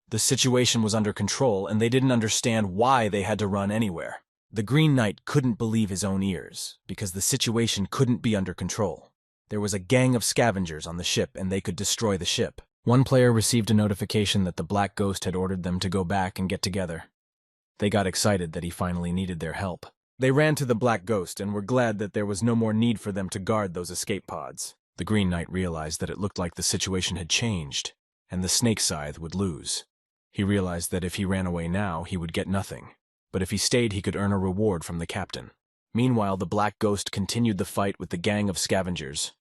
The situation was under control, and they didn't understand why they had to run anywhere. The Green Knight couldn't believe his own ears, because the situation couldn't be under control. There was a gang of scavengers on the ship, and they could destroy the ship. One player received a notification that the Black Ghost had ordered them to go back and get together. They got excited that he finally needed their help. They ran to the Black Ghost and were glad that there was no more need for them to guard those escape pods. The Green Knight realized that it looked like the situation had changed, and the Snake Scythe would lose. He realized that if he ran away now, he would get nothing. But if he stayed, he could earn a reward from the captain. Meanwhile, the Black Ghost continued the fight with the gang of scavengers.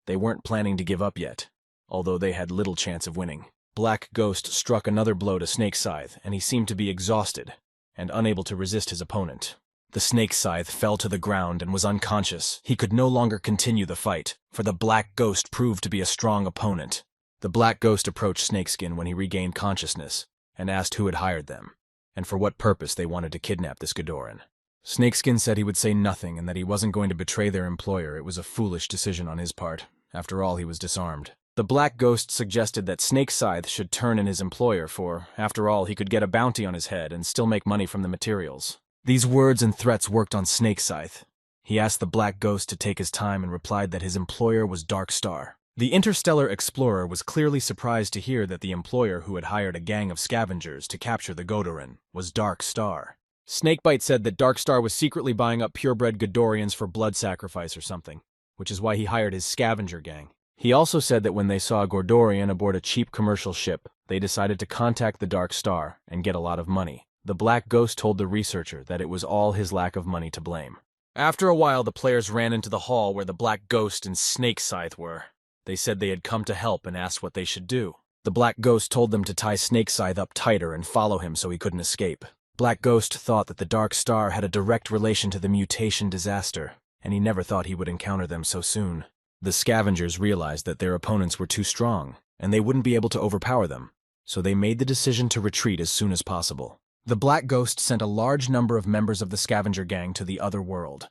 They weren't planning to give up yet, although they had little chance of winning. Black Ghost struck another blow to Snake Scythe, and he seemed to be exhausted and unable to resist his opponent. The Snake Scythe fell to the ground and was unconscious. He could no longer continue the fight, for the Black Ghost proved to be a strong opponent. The Black Ghost approached Snakeskin when he regained consciousness and asked who had hired them, and for what purpose they wanted to kidnap this Ghodoran. Snakeskin said he would say nothing and that he wasn't going to betray their employer. It was a foolish decision on his part. After all, he was disarmed. The Black Ghost suggested that Snake Scythe should turn in his employer for, after all, he could get a bounty on his head and still make money from the materials. These words and threats worked on Snake Scythe. He asked the Black Ghost to take his time and replied that his employer was Dark Star. The interstellar explorer was clearly surprised to hear that the employer who had hired a gang of scavengers to capture the Ghodoran was Dark Star. Snakebite said that Dark Star was secretly buying up purebred Ghodorians for blood sacrifice or something, which is why he hired his scavenger gang. He also said that when they saw a Ghodorian aboard a cheap commercial ship, they decided to contact the Dark Star and get a lot of money. The Black Ghost told the researcher that it was all his lack of money to blame. After a while, the players ran into the hall where the Black Ghost and Snake Scythe were. They said they had come to help and asked what they should do. The Black Ghost told them to tie Snake Scythe up tighter and follow him so he couldn't escape. Black Ghost thought that the Dark Star had a direct relation to the mutation disaster, and he never thought he would encounter them so soon. The scavengers realized that their opponents were too strong, and they wouldn't be able to overpower them, so they made the decision to retreat as soon as possible. The Black Ghost sent a large number of members of the scavenger gang to the other world.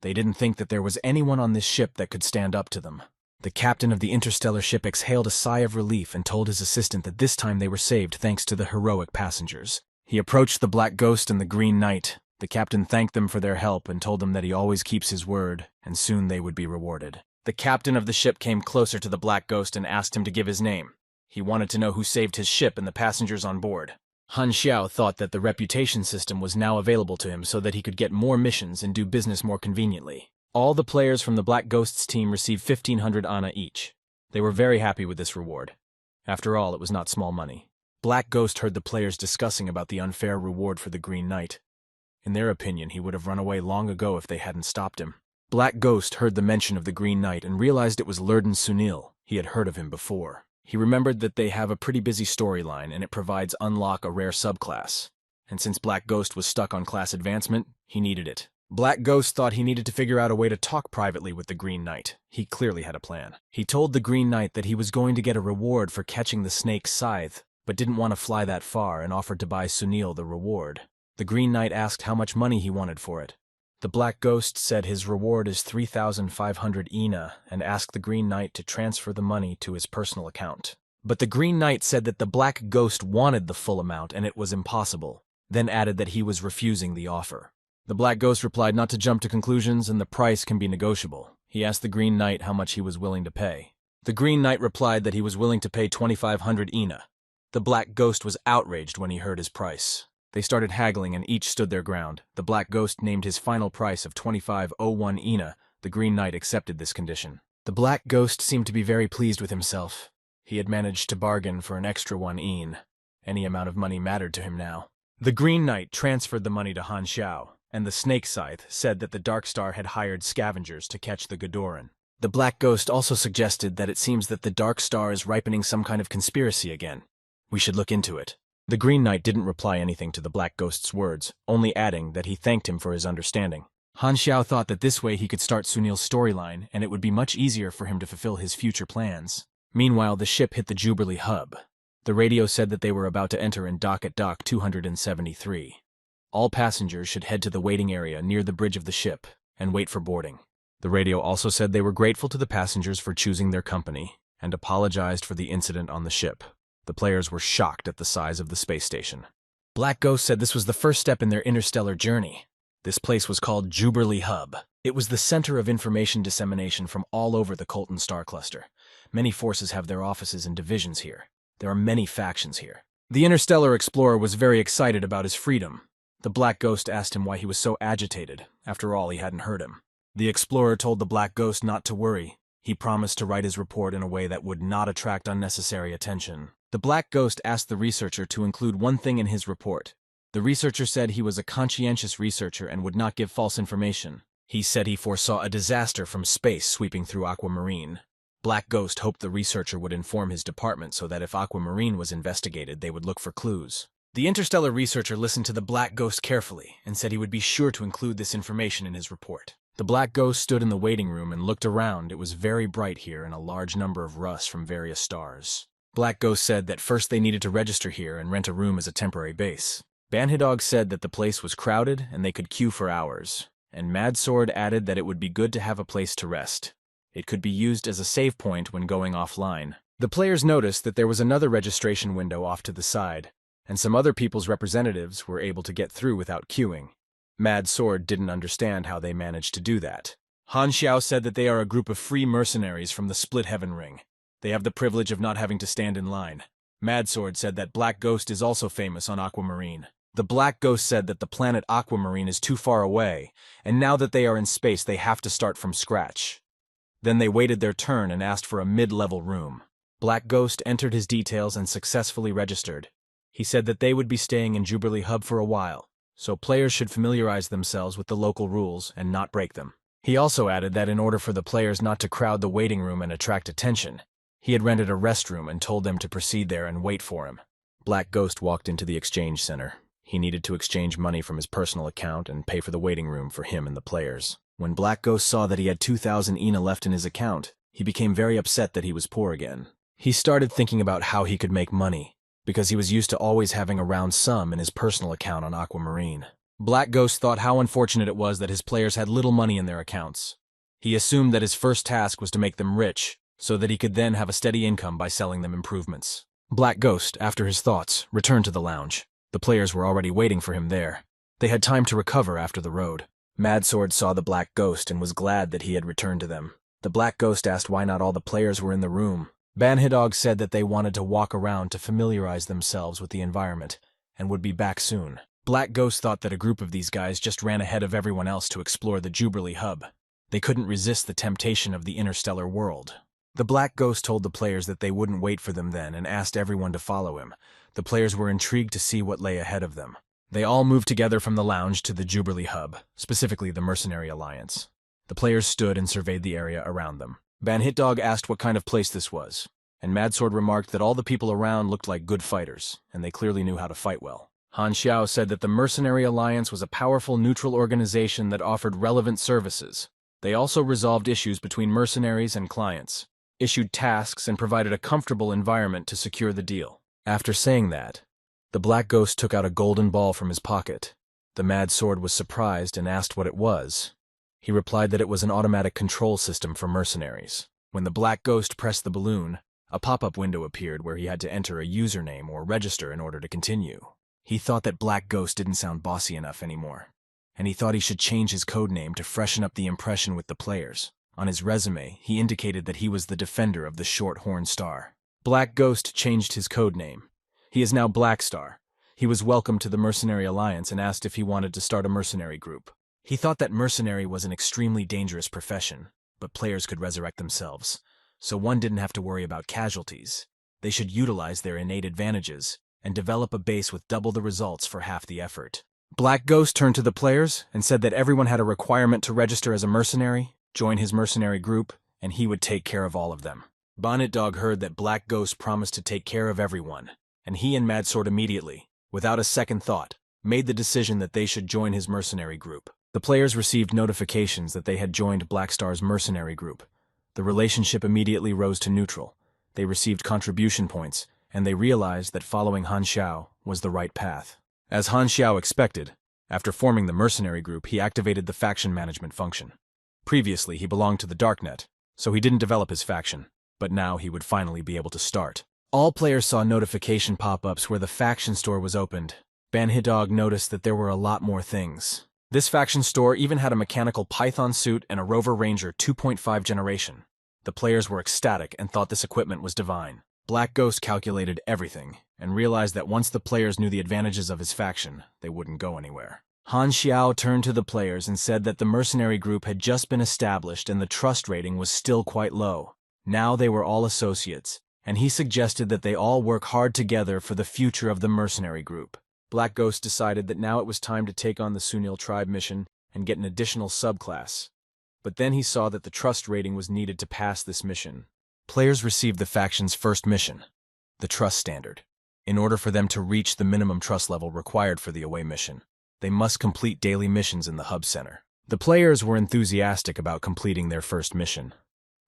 They didn't think that there was anyone on this ship that could stand up to them. The captain of the interstellar ship exhaled a sigh of relief and told his assistant that this time they were saved thanks to the heroic passengers. He approached the Black Ghost and the Green Knight. The captain thanked them for their help and told them that he always keeps his word, and soon they would be rewarded. The captain of the ship came closer to the Black Ghost and asked him to give his name. He wanted to know who saved his ship and the passengers on board. Han Xiao thought that the reputation system was now available to him so that he could get more missions and do business more conveniently. All the players from the Black Ghost's team received 1,500 Ana each. They were very happy with this reward. After all, it was not small money. Black Ghost heard the players discussing about the unfair reward for the Green Knight. In their opinion, he would have run away long ago if they hadn't stopped him. Black Ghost heard the mention of the Green Knight and realized it was Lurden Sunil. He had heard of him before. He remembered that they have a pretty busy storyline and it provides unlock a rare subclass. And since Black Ghost was stuck on class advancement, he needed it. Black Ghost thought he needed to figure out a way to talk privately with the Green Knight. He clearly had a plan. He told the Green Knight that he was going to get a reward for catching the Snake Scythe, but didn't want to fly that far and offered to buy Sunil the reward. The Green Knight asked how much money he wanted for it. The Black Ghost said his reward is 3,500 Ina and asked the Green Knight to transfer the money to his personal account. But the Green Knight said that the Black Ghost wanted the full amount and it was impossible, then added that he was refusing the offer. The Black Ghost replied not to jump to conclusions and the price can be negotiable. He asked the Green Knight how much he was willing to pay. The Green Knight replied that he was willing to pay 2,500 Ina. The Black Ghost was outraged when he heard his price. They started haggling and each stood their ground. The Black Ghost named his final price of 2,501 Ina. The Green Knight accepted this condition. The Black Ghost seemed to be very pleased with himself. He had managed to bargain for an extra 1 Ine. Any amount of money mattered to him now. The Green Knight transferred the money to Han Xiao, and the Snake Scythe said that the Dark Star had hired scavengers to catch the Ghodoran. The Black Ghost also suggested that it seems that the Dark Star is ripening some kind of conspiracy again. We should look into it. The Green Knight didn't reply anything to the Black Ghost's words, only adding that he thanked him for his understanding. Han Xiao thought that this way he could start Sunil's storyline, and it would be much easier for him to fulfill his future plans. Meanwhile, the ship hit the Jubilee hub. The radio said that they were about to enter and dock at Dock 273. All passengers should head to the waiting area near the bridge of the ship and wait for boarding. The radio also said they were grateful to the passengers for choosing their company and apologized for the incident on the ship. The players were shocked at the size of the space station. Black Ghost said this was the first step in their interstellar journey. This place was called Jubilee Hub. It was the center of information dissemination from all over the Colton star cluster. Many forces have their offices and divisions here. There are many factions here. The interstellar explorer was very excited about his freedom. The Black Ghost asked him why he was so agitated. After all, he hadn't hurt him. The explorer told the Black Ghost not to worry. He promised to write his report in a way that would not attract unnecessary attention. The Black Ghost asked the researcher to include one thing in his report. The researcher said he was a conscientious researcher and would not give false information. He said he foresaw a disaster from space sweeping through Aquamarine. Black Ghost hoped the researcher would inform his department so that if Aquamarine was investigated, they would look for clues. The interstellar researcher listened to the Black Ghost carefully and said he would be sure to include this information in his report. The Black Ghost stood in the waiting room and looked around. It was very bright here and a large number of rust from various stars. Black Ghost said that first they needed to register here and rent a room as a temporary base. Banhidog said that the place was crowded and they could queue for hours. And Mad Sword added that it would be good to have a place to rest. It could be used as a save point when going offline. The players noticed that there was another registration window off to the side, and some other people's representatives were able to get through without queuing. Mad Sword didn't understand how they managed to do that. Han Xiao said that they are a group of free mercenaries from the Split Heaven Ring. They have the privilege of not having to stand in line. Mad Sword said that Black Ghost is also famous on Aquamarine. The Black Ghost said that the planet Aquamarine is too far away, and now that they are in space, they have to start from scratch. Then they waited their turn and asked for a mid-level room. Black Ghost entered his details and successfully registered. He said that they would be staying in Jubilee Hub for a while, so players should familiarize themselves with the local rules and not break them. He also added that in order for the players not to crowd the waiting room and attract attention, he had rented a restroom and told them to proceed there and wait for him. Black Ghost walked into the exchange center. He needed to exchange money from his personal account and pay for the waiting room for him and the players. When Black Ghost saw that he had 2,000 INA left in his account, he became very upset that he was poor again. He started thinking about how he could make money, because he was used to always having a round sum in his personal account on Aquamarine. Black Ghost thought how unfortunate it was that his players had little money in their accounts. He assumed that his first task was to make them rich, so that he could then have a steady income by selling them improvements. Black Ghost, after his thoughts, returned to the lounge. The players were already waiting for him there. They had time to recover after the road. Mad Sword saw the Black Ghost and was glad that he had returned to them. The Black Ghost asked why not all the players were in the room. Banhidog said that they wanted to walk around to familiarize themselves with the environment and would be back soon. Black Ghost thought that a group of these guys just ran ahead of everyone else to explore the Jubilee Hub. They couldn't resist the temptation of the interstellar world. The Black Ghost told the players that they wouldn't wait for them then and asked everyone to follow him. The players were intrigued to see what lay ahead of them. They all moved together from the lounge to the Jubilee Hub, specifically the Mercenary Alliance. The players stood and surveyed the area around them. Banhitdog asked what kind of place this was, and Mad Sword remarked that all the people around looked like good fighters, and they clearly knew how to fight well. Han Xiao said that the Mercenary Alliance was a powerful neutral organization that offered relevant services. They also resolved issues between mercenaries and clients, issued tasks, and provided a comfortable environment to secure the deal. After saying that, the Black Ghost took out a golden ball from his pocket. The Mad Sword was surprised and asked what it was. He replied that it was an automatic control system for mercenaries. When the Black Ghost pressed the balloon, a pop-up window appeared where he had to enter a username or register in order to continue. He thought that Black Ghost didn't sound bossy enough anymore, and he thought he should change his codename to freshen up the impression with the players. On his resume, he indicated that he was the defender of the Short Horn Star. Black Ghost changed his codename. He is now Black Star. He was welcomed to the Mercenary Alliance and asked if he wanted to start a mercenary group. He thought that mercenary was an extremely dangerous profession, but players could resurrect themselves, so one didn't have to worry about casualties. They should utilize their innate advantages and develop a base with double the results for half the effort. Black Ghost turned to the players and said that everyone had a requirement to register as a mercenary, join his mercenary group, and he would take care of all of them. Bonnet Dog heard that Black Ghost promised to take care of everyone, and he and Mad Sword immediately, without a second thought, made the decision that they should join his mercenary group. The players received notifications that they had joined Black Star's mercenary group. The relationship immediately rose to neutral. They received contribution points, and they realized that following Han Xiao was the right path. As Han Xiao expected, after forming the mercenary group, he activated the faction management function. Previously, he belonged to the Darknet, so he didn't develop his faction, but now he would finally be able to start. All players saw notification pop-ups where the faction store was opened. Banhidog noticed that there were a lot more things. This faction store even had a mechanical Python suit and a Rover Ranger 2.5 generation. The players were ecstatic and thought this equipment was divine. Black Ghost calculated everything and realized that once the players knew the advantages of his faction, they wouldn't go anywhere. Han Xiao turned to the players and said that the mercenary group had just been established and the trust rating was still quite low. Now they were all associates, and he suggested that they all work hard together for the future of the mercenary group. Black Ghost decided that now it was time to take on the Sunil tribe mission and get an additional subclass. But then he saw that the trust rating was needed to pass this mission. Players received the faction's first mission, the trust standard. In order for them to reach the minimum trust level required for the away mission, they must complete daily missions in the hub center. The players were enthusiastic about completing their first mission.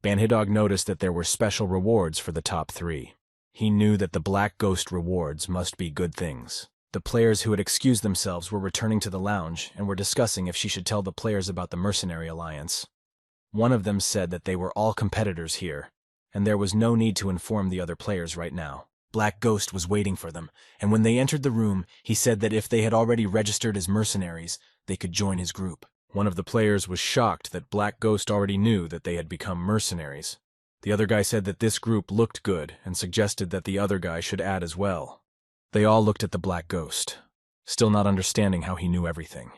Banhidog noticed that there were special rewards for the top 3. He knew that the Black Ghost rewards must be good things. The players who had excused themselves were returning to the lounge and were discussing if she should tell the players about the Mercenary Alliance. One of them said that they were all competitors here, and there was no need to inform the other players right now. Black Ghost was waiting for them, and when they entered the room, he said that if they had already registered as mercenaries, they could join his group. One of the players was shocked that Black Ghost already knew that they had become mercenaries. The other guy said that this group looked good and suggested that the other guy should add as well. They all looked at the Black Ghost, still not understanding how he knew everything.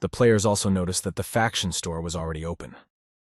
The players also noticed that the faction store was already open,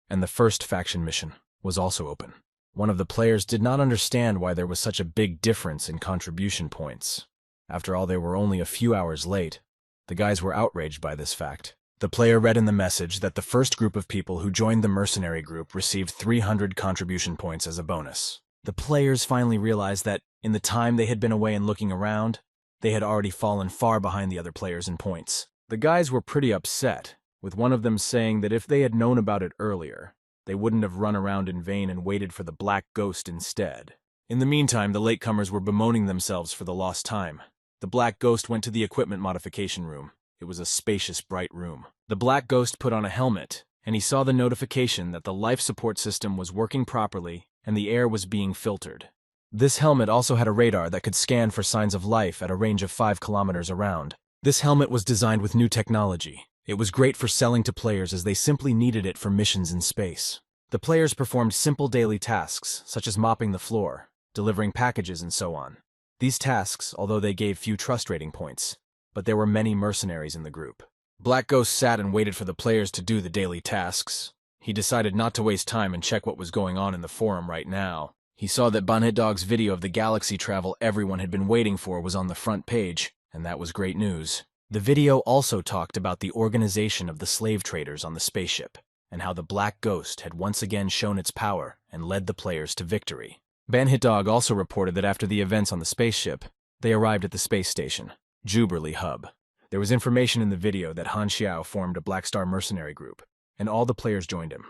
and the first faction mission was also open. One of the players did not understand why there was such a big difference in contribution points. After all, they were only a few hours late. The guys were outraged by this fact. The player read in the message that the first group of people who joined the mercenary group received 300 contribution points as a bonus. The players finally realized that, in the time they had been away and looking around, they had already fallen far behind the other players in points. The guys were pretty upset, with one of them saying that if they had known about it earlier, they wouldn't have run around in vain and waited for the Black Ghost instead. In the meantime, the latecomers were bemoaning themselves for the lost time. The Black Ghost went to the equipment modification room. It was a spacious, bright room. The Black Ghost put on a helmet, and he saw the notification that the life support system was working properly and the air was being filtered. This helmet also had a radar that could scan for signs of life at a range of 5 kilometers around. This helmet was designed with new technology. It was great for selling to players as they simply needed it for missions in space. The players performed simple daily tasks, such as mopping the floor, delivering packages, and so on. These tasks, although they gave few trust rating points, but there were many mercenaries in the group. Black Ghost sat and waited for the players to do the daily tasks. He decided not to waste time and check what was going on in the forum right now. He saw that Banhidog's video of the galaxy travel everyone had been waiting for was on the front page, and that was great news. The video also talked about the organization of the slave traders on the spaceship, and how the Black Ghost had once again shown its power and led the players to victory. Banhidog also reported that after the events on the spaceship, they arrived at the space station, Jubilee Hub. There was information in the video that Han Xiao formed a Black Star mercenary group, and all the players joined him.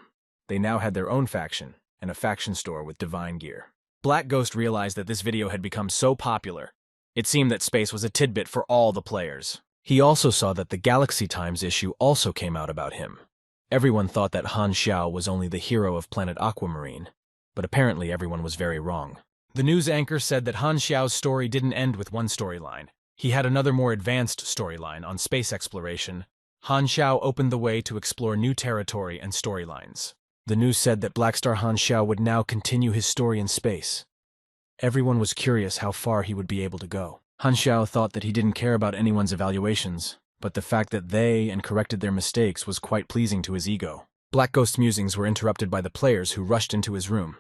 They now had their own faction, and a faction store with divine gear. Black Ghost realized that this video had become so popular, it seemed that space was a tidbit for all the players. He also saw that the Galaxy Times issue also came out about him. Everyone thought that Han Xiao was only the hero of planet Aquamarine, but apparently everyone was very wrong. The news anchor said that Han Xiao's story didn't end with one storyline. He had another more advanced storyline on space exploration. Han Xiao opened the way to explore new territory and storylines. The news said that Black Star Han Xiao would now continue his story in space. Everyone was curious how far he would be able to go. Han Xiao thought that he didn't care about anyone's evaluations, but the fact that they corrected their mistakes was quite pleasing to his ego. Black Ghost's musings were interrupted by the players who rushed into his room.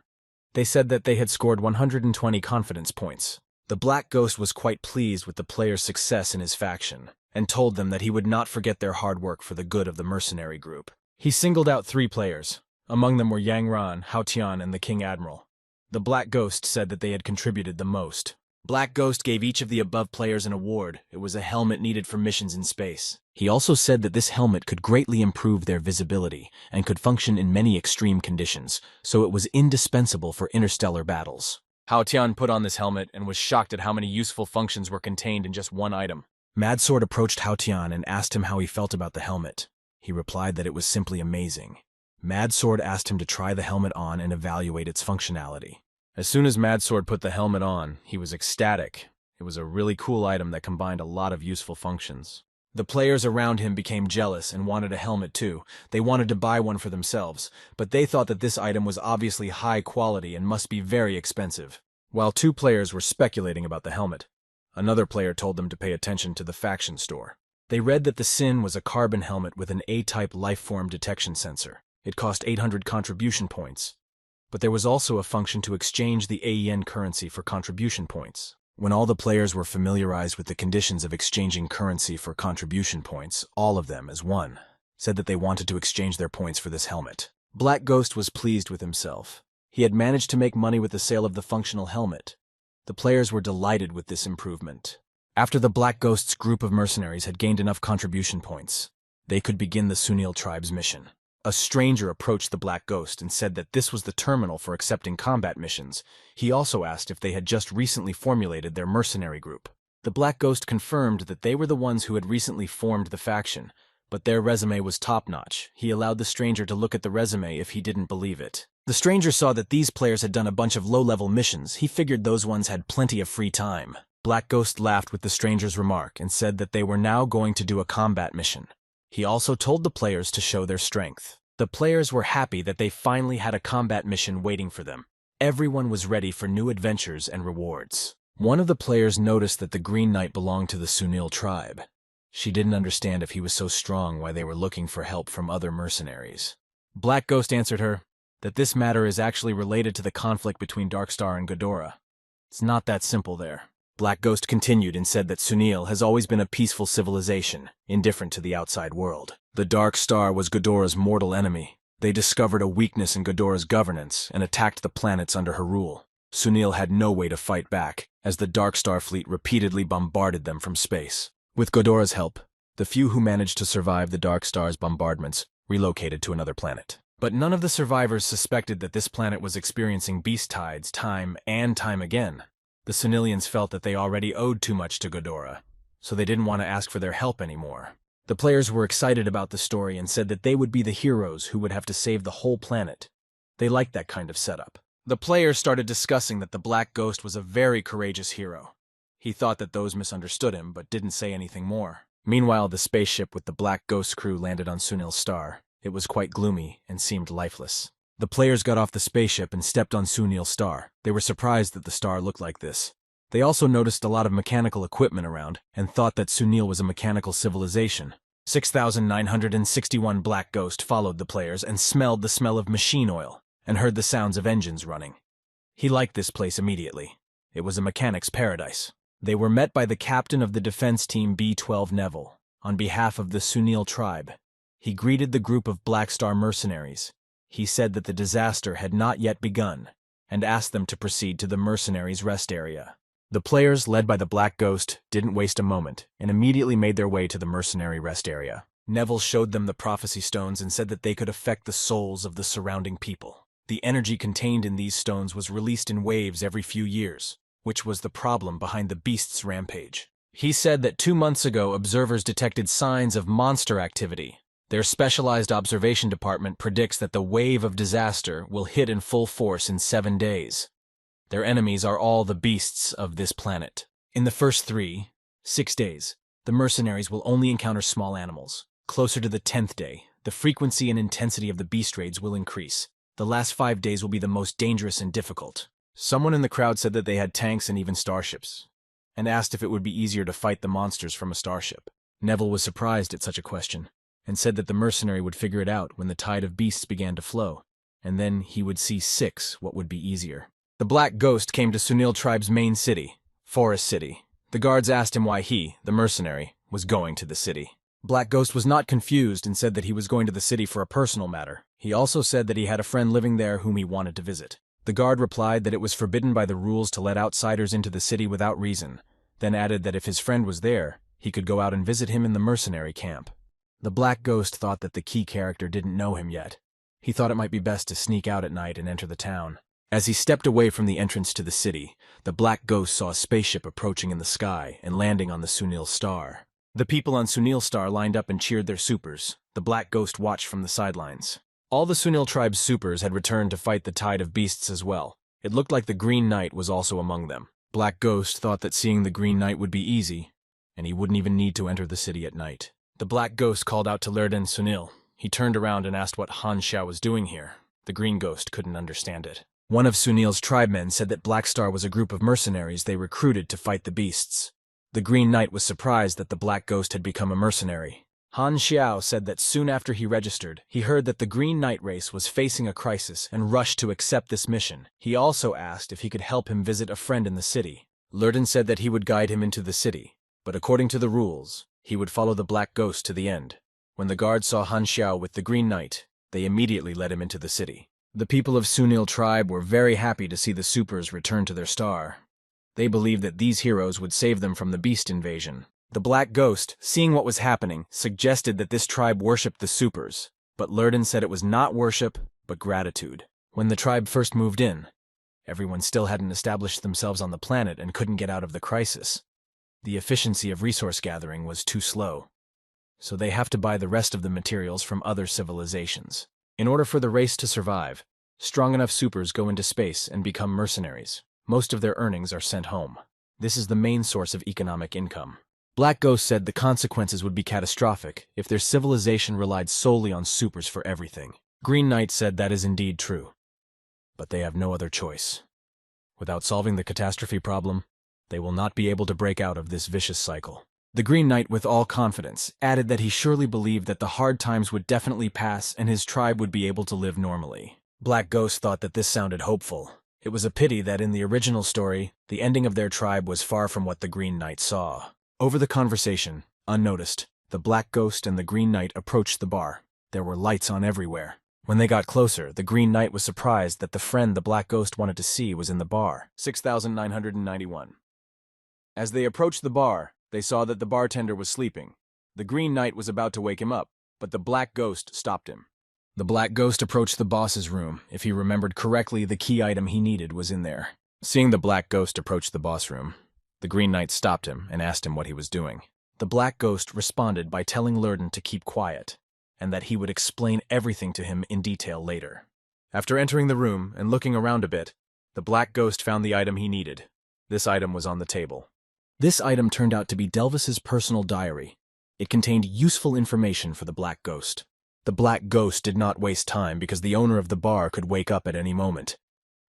They said that they had scored 120 confidence points. The Black Ghost was quite pleased with the players' success in his faction, and told them that he would not forget their hard work for the good of the mercenary group. He singled out 3 players. Among them were Yang Ran, Hao Tian, and the King Admiral. The Black Ghost said that they had contributed the most. Black Ghost gave each of the above players an award. It was a helmet needed for missions in space. He also said that this helmet could greatly improve their visibility and could function in many extreme conditions, so it was indispensable for interstellar battles. Hao Tian put on this helmet and was shocked at how many useful functions were contained in just one item. Mad Sword approached Hao Tian and asked him how he felt about the helmet. He replied that it was simply amazing. Mad Sword asked him to try the helmet on and evaluate its functionality. As soon as Mad Sword put the helmet on, he was ecstatic. It was a really cool item that combined a lot of useful functions. The players around him became jealous and wanted a helmet too. They wanted to buy one for themselves, but they thought that this item was obviously high quality and must be very expensive. While two players were speculating about the helmet, another player told them to pay attention to the faction store. They read that the Sin was a carbon helmet with an A-type lifeform detection sensor. It cost 800 contribution points. But there was also a function to exchange the AEN currency for contribution points. When all the players were familiarized with the conditions of exchanging currency for contribution points, all of them, as one, said that they wanted to exchange their points for this helmet. Black Ghost was pleased with himself. He had managed to make money with the sale of the functional helmet. The players were delighted with this improvement. After the Black Ghost's group of mercenaries had gained enough contribution points, they could begin the Sunil tribe's mission. A stranger approached the Black Ghost and said that this was the terminal for accepting combat missions. He also asked if they had just recently formulated their mercenary group. The Black Ghost confirmed that they were the ones who had recently formed the faction, but their resume was top-notch. He allowed the stranger to look at the resume if he didn't believe it. The stranger saw that these players had done a bunch of low-level missions. He figured those ones had plenty of free time. Black Ghost laughed with the stranger's remark and said that they were now going to do a combat mission. He also told the players to show their strength. The players were happy that they finally had a combat mission waiting for them. Everyone was ready for new adventures and rewards. One of the players noticed that the Green Knight belonged to the Sunil tribe. She didn't understand if he was so strong why they were looking for help from other mercenaries. Black Ghost answered her that this matter is actually related to the conflict between Darkstar and Ghidorah. It's not that simple there. Black Ghost continued and said that Sunil has always been a peaceful civilization, indifferent to the outside world. The Dark Star was Ghidorah's mortal enemy. They discovered a weakness in Ghidorah's governance and attacked the planets under her rule. Sunil had no way to fight back, as the Dark Star fleet repeatedly bombarded them from space. With Ghidorah's help, the few who managed to survive the Dark Star's bombardments relocated to another planet. But none of the survivors suspected that this planet was experiencing beast tides time and time again. The Sunilians felt that they already owed too much to Ghidorah, so they didn't want to ask for their help anymore. The players were excited about the story and said that they would be the heroes who would have to save the whole planet. They liked that kind of setup. The players started discussing that the Black Ghost was a very courageous hero. He thought that those misunderstood him, but didn't say anything more. Meanwhile, the spaceship with the Black Ghost crew landed on Sunil's star. It was quite gloomy and seemed lifeless. The players got off the spaceship and stepped on Sunil's star. They were surprised that the star looked like this. They also noticed a lot of mechanical equipment around and thought that Sunil was a mechanical civilization. 6,961 Black Ghost followed the players and smelled the smell of machine oil and heard the sounds of engines running. He liked this place immediately. It was a mechanic's paradise. They were met by the captain of the defense team B-12 Neville. On behalf of the Sunil tribe, he greeted the group of Black Star mercenaries. He said that the disaster had not yet begun and asked them to proceed to the mercenaries' rest area. The players, led by the Black Ghost, didn't waste a moment and immediately made their way to the mercenary rest area. Neville showed them the prophecy stones and said that they could affect the souls of the surrounding people. The energy contained in these stones was released in waves every few years, which was the problem behind the beast's rampage. He said that 2 months ago observers detected signs of monster activity. Their specialized observation department predicts that the wave of disaster will hit in full force in 7 days. Their enemies are all the beasts of this planet. In the first 3-6 days, the mercenaries will only encounter small animals. Closer to the 10th day, the frequency and intensity of the beast raids will increase. The last 5 days will be the most dangerous and difficult. Someone in the crowd said that they had tanks and even starships, and asked if it would be easier to fight the monsters from a starship. Neville was surprised at such a question, and said that the mercenary would figure it out when the tide of beasts began to flow, and then he would see what would be easier. The Black Ghost came to Sunil tribe's main city, Forest City. The guards asked him why he, the mercenary, was going to the city. Black Ghost was not confused and said that he was going to the city for a personal matter. He also said that he had a friend living there whom he wanted to visit. The guard replied that it was forbidden by the rules to let outsiders into the city without reason, then added that if his friend was there, he could go out and visit him in the mercenary camp. The Black Ghost thought that the key character didn't know him yet. He thought it might be best to sneak out at night and enter the town. As he stepped away from the entrance to the city, the Black Ghost saw a spaceship approaching in the sky and landing on the Sunil Star. The people on Sunil Star lined up and cheered their supers. The Black Ghost watched from the sidelines. All the Sunil tribe's supers had returned to fight the tide of beasts as well. It looked like the Green Knight was also among them. Black Ghost thought that seeing the Green Knight would be easy, and he wouldn't even need to enter the city at night. The Black Ghost called out to Lurden Sunil. He turned around and asked what Han Xiao was doing here. The Green Ghost couldn't understand it. One of Sunil's tribemen said that Black Star was a group of mercenaries they recruited to fight the beasts. The Green Knight was surprised that the Black Ghost had become a mercenary. Han Xiao said that soon after he registered, he heard that the Green Knight race was facing a crisis and rushed to accept this mission. He also asked if he could help him visit a friend in the city. Lurden said that he would guide him into the city, but according to the rules, he would follow the Black Ghost to the end. When the guards saw Han Xiao with the Green Knight, they immediately led him into the city. The people of Sunil tribe were very happy to see the supers return to their star. They believed that these heroes would save them from the beast invasion. The Black Ghost, seeing what was happening, suggested that this tribe worshipped the supers, but Lurden said it was not worship, but gratitude. When the tribe first moved in, everyone still hadn't established themselves on the planet and couldn't get out of the crisis. The efficiency of resource gathering was too slow, so they have to buy the rest of the materials from other civilizations. In order for the race to survive, strong enough supers go into space and become mercenaries. Most of their earnings are sent home. This is the main source of economic income. Black Ghost said the consequences would be catastrophic if their civilization relied solely on supers for everything. Green Knight said that is indeed true, but they have no other choice. Without solving the catastrophe problem, they will not be able to break out of this vicious cycle. The Green Knight, with all confidence, added that he surely believed that the hard times would definitely pass and his tribe would be able to live normally. Black Ghost thought that this sounded hopeful. It was a pity that in the original story, the ending of their tribe was far from what the Green Knight saw. Over the conversation, unnoticed, the Black Ghost and the Green Knight approached the bar. There were lights on everywhere. When they got closer, the Green Knight was surprised that the friend the Black Ghost wanted to see was in the bar. 6,991. As they approached the bar, they saw that the bartender was sleeping. The Green Knight was about to wake him up, but the Black Ghost stopped him. The Black Ghost approached the boss's room. If he remembered correctly, the key item he needed was in there. Seeing the Black Ghost approach the boss room, the Green Knight stopped him and asked him what he was doing. The Black Ghost responded by telling Lurden to keep quiet, and that he would explain everything to him in detail later. After entering the room and looking around a bit, the Black Ghost found the item he needed. This item was on the table. This item turned out to be Delvis's personal diary. It contained useful information for the Black Ghost. The Black Ghost did not waste time because the owner of the bar could wake up at any moment.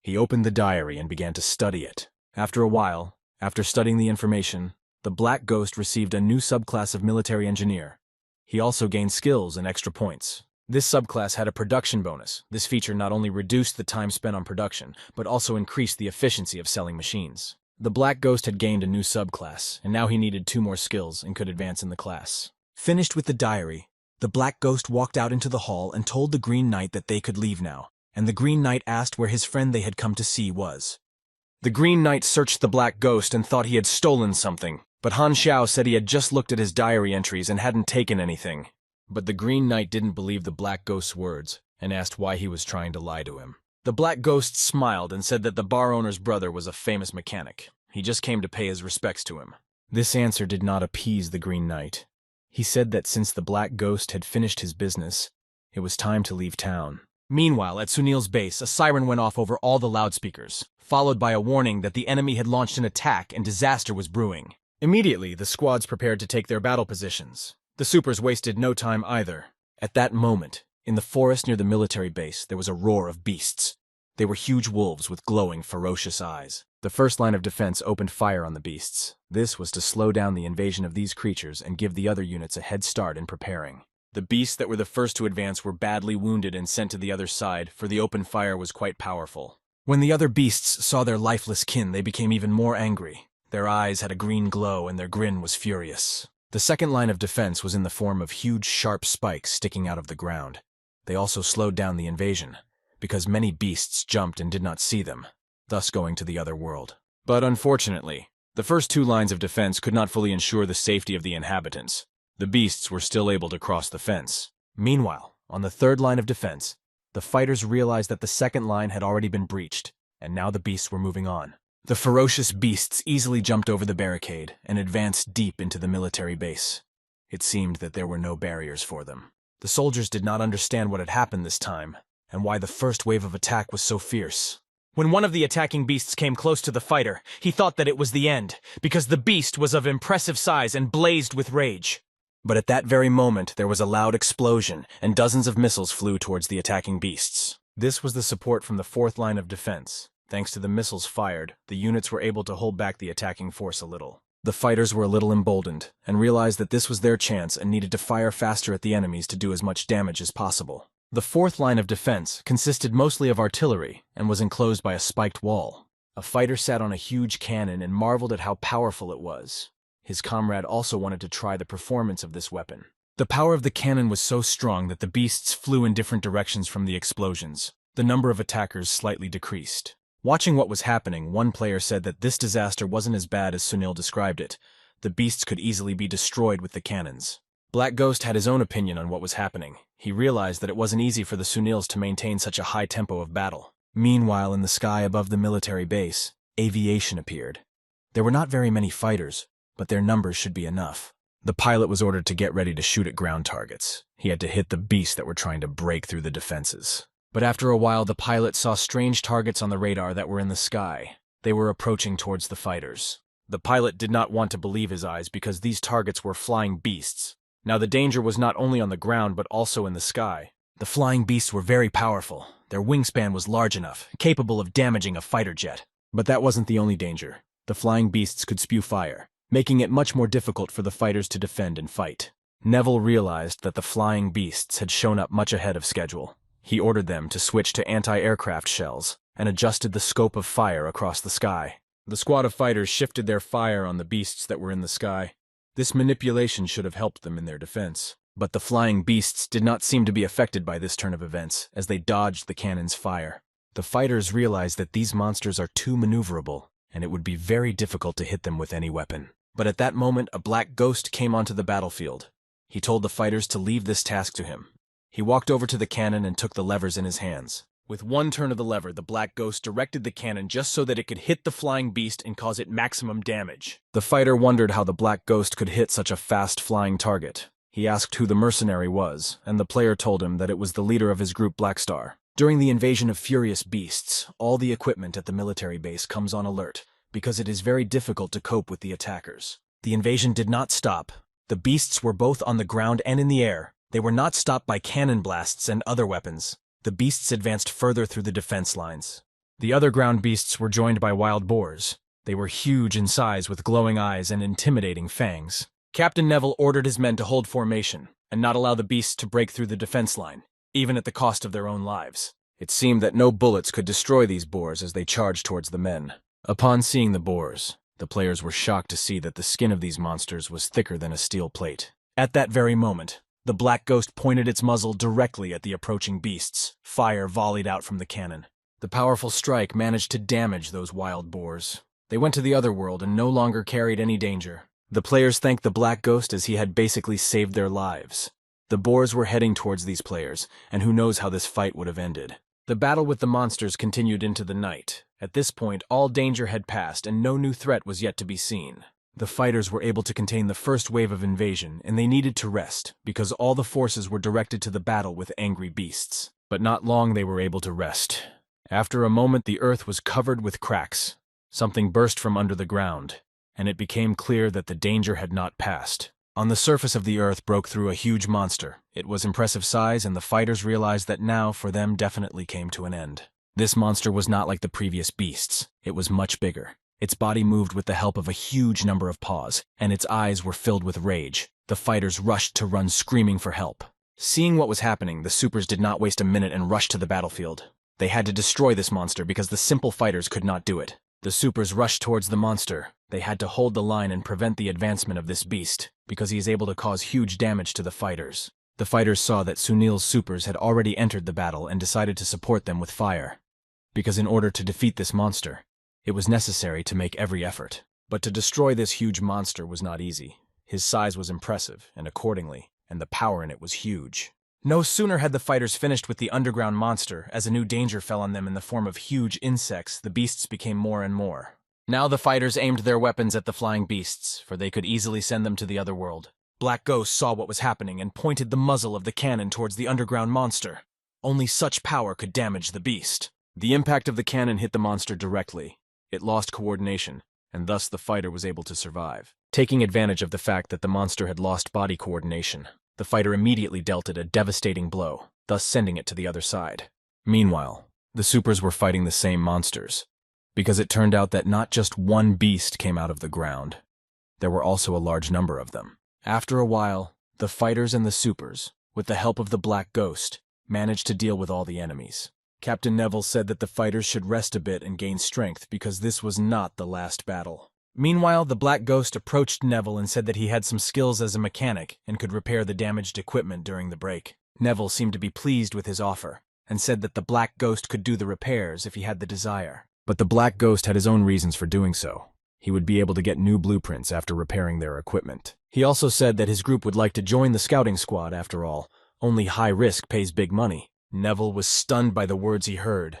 He opened the diary and began to study it. After a while, after studying the information, the Black Ghost received a new subclass of military engineer. He also gained skills and extra points. This subclass had a production bonus. This feature not only reduced the time spent on production, but also increased the efficiency of selling machines. The Black Ghost had gained a new subclass, and now he needed 2 more skills and could advance in the class. Finished with the diary, the Black Ghost walked out into the hall and told the Green Knight that they could leave now, and the Green Knight asked where his friend they had come to see was. The Green Knight searched the Black Ghost and thought he had stolen something, but Han Xiao said he had just looked at his diary entries and hadn't taken anything. But the Green Knight didn't believe the Black Ghost's words and asked why he was trying to lie to him. The Black Ghost smiled and said that the bar owner's brother was a famous mechanic. He just came to pay his respects to him. This answer did not appease the Green Knight. He said that since the Black Ghost had finished his business, it was time to leave town. Meanwhile, at Sunil's base, a siren went off over all the loudspeakers, followed by a warning that the enemy had launched an attack and disaster was brewing. Immediately, the squads prepared to take their battle positions. The supers wasted no time either. At that moment, in the forest near the military base, there was a roar of beasts. They were huge wolves with glowing, ferocious eyes. The first line of defense opened fire on the beasts. This was to slow down the invasion of these creatures and give the other units a head start in preparing. The beasts that were the first to advance were badly wounded and sent to the other side, for the open fire was quite powerful. When the other beasts saw their lifeless kin, they became even more angry. Their eyes had a green glow and their grin was furious. The second line of defense was in the form of huge, sharp spikes sticking out of the ground. They also slowed down the invasion, because many beasts jumped and did not see them, thus going to the other world. But unfortunately, the first two lines of defense could not fully ensure the safety of the inhabitants. The beasts were still able to cross the fence. Meanwhile, on the third line of defense, the fighters realized that the second line had already been breached, and now the beasts were moving on. The ferocious beasts easily jumped over the barricade and advanced deep into the military base. It seemed that there were no barriers for them. The soldiers did not understand what had happened this time, and why the first wave of attack was so fierce. When one of the attacking beasts came close to the fighter, he thought that it was the end, because the beast was of impressive size and blazed with rage. But at that very moment, there was a loud explosion, and dozens of missiles flew towards the attacking beasts. This was the support from the fourth line of defense. Thanks to the missiles fired, the units were able to hold back the attacking force a little. The fighters were a little emboldened, and realized that this was their chance and needed to fire faster at the enemies to do as much damage as possible. The fourth line of defense consisted mostly of artillery and was enclosed by a spiked wall. A fighter sat on a huge cannon and marveled at how powerful it was. His comrade also wanted to try the performance of this weapon. The power of the cannon was so strong that the beasts flew in different directions from the explosions. The number of attackers slightly decreased. Watching what was happening, one player said that this disaster wasn't as bad as Sunil described it. The beasts could easily be destroyed with the cannons. Black Ghost had his own opinion on what was happening. He realized that it wasn't easy for the Sunils to maintain such a high tempo of battle. Meanwhile, in the sky above the military base, aviation appeared. There were not very many fighters, but their numbers should be enough. The pilot was ordered to get ready to shoot at ground targets. He had to hit the beasts that were trying to break through the defenses. But after a while, the pilot saw strange targets on the radar that were in the sky. They were approaching towards the fighters. The pilot did not want to believe his eyes because these targets were flying beasts. Now the danger was not only on the ground but also in the sky. The flying beasts were very powerful. Their wingspan was large enough, capable of damaging a fighter jet. But that wasn't the only danger. The flying beasts could spew fire, making it much more difficult for the fighters to defend and fight. Neville realized that the flying beasts had shown up much ahead of schedule. He ordered them to switch to anti-aircraft shells and adjusted the scope of fire across the sky. The squad of fighters shifted their fire on the beasts that were in the sky. This manipulation should have helped them in their defense. But the flying beasts did not seem to be affected by this turn of events as they dodged the cannon's fire. The fighters realized that these monsters are too maneuverable, and it would be very difficult to hit them with any weapon. But at that moment, a black ghost came onto the battlefield. He told the fighters to leave this task to him. He walked over to the cannon and took the levers in his hands. With one turn of the lever, the black ghost directed the cannon just so that it could hit the flying beast and cause it maximum damage. The fighter wondered how the black ghost could hit such a fast-flying target. He asked who the mercenary was, and the player told him that it was the leader of his group, Blackstar. During the invasion of furious beasts, all the equipment at the military base comes on alert, because it is very difficult to cope with the attackers. The invasion did not stop. The beasts were both on the ground and in the air. They were not stopped by cannon blasts and other weapons. The beasts advanced further through the defense lines. The other ground beasts were joined by wild boars. They were huge in size with glowing eyes and intimidating fangs. Captain Neville ordered his men to hold formation and not allow the beasts to break through the defense line, even at the cost of their own lives. It seemed that no bullets could destroy these boars as they charged towards the men. Upon seeing the boars, the players were shocked to see that the skin of these monsters was thicker than a steel plate. At that very moment, the black ghost pointed its muzzle directly at the approaching beasts. Fire volleyed out from the cannon. The powerful strike managed to damage those wild boars. They went to the other world and no longer carried any danger. The players thanked the black ghost as he had basically saved their lives. The boars were heading towards these players, and who knows how this fight would have ended. The battle with the monsters continued into the night. At this point, all danger had passed and no new threat was yet to be seen. The fighters were able to contain the first wave of invasion, and they needed to rest, because all the forces were directed to the battle with angry beasts. But not long they were able to rest. After a moment, the earth was covered with cracks. Something burst from under the ground, and it became clear that the danger had not passed. On the surface of the earth broke through a huge monster. It was impressive size, and the fighters realized that now, for them, definitely came to an end. This monster was not like the previous beasts. It was much bigger. Its body moved with the help of a huge number of paws, and its eyes were filled with rage. The fighters rushed to run screaming for help. Seeing what was happening, the supers did not waste a minute and rushed to the battlefield. They had to destroy this monster because the simple fighters could not do it. The supers rushed towards the monster. They had to hold the line and prevent the advancement of this beast, because he is able to cause huge damage to the fighters. The fighters saw that Sunil's supers had already entered the battle and decided to support them with fire. Because in order to defeat this monster, it was necessary to make every effort. But to destroy this huge monster was not easy. His size was impressive, and the power in it was huge. No sooner had the fighters finished with the underground monster, as a new danger fell on them in the form of huge insects. The beasts became more and more. Now the fighters aimed their weapons at the flying beasts, for they could easily send them to the other world. Black Ghost saw what was happening and pointed the muzzle of the cannon towards the underground monster. Only such power could damage the beast. The impact of the cannon hit the monster directly. It lost coordination, and thus the fighter was able to survive. Taking advantage of the fact that the monster had lost body coordination, the fighter immediately dealt it a devastating blow, thus sending it to the other side. Meanwhile, the supers were fighting the same monsters, because it turned out that not just one beast came out of the ground. There were also a large number of them. After a while, the fighters and the supers, with the help of the Black Ghost, managed to deal with all the enemies. Captain Neville said that the fighters should rest a bit and gain strength because this was not the last battle. Meanwhile, the Black Ghost approached Neville and said that he had some skills as a mechanic and could repair the damaged equipment during the break. Neville seemed to be pleased with his offer and said that the Black Ghost could do the repairs if he had the desire. But the Black Ghost had his own reasons for doing so. He would be able to get new blueprints after repairing their equipment. He also said that his group would like to join the scouting squad after all. Only high risk pays big money. Neville was stunned by the words he heard.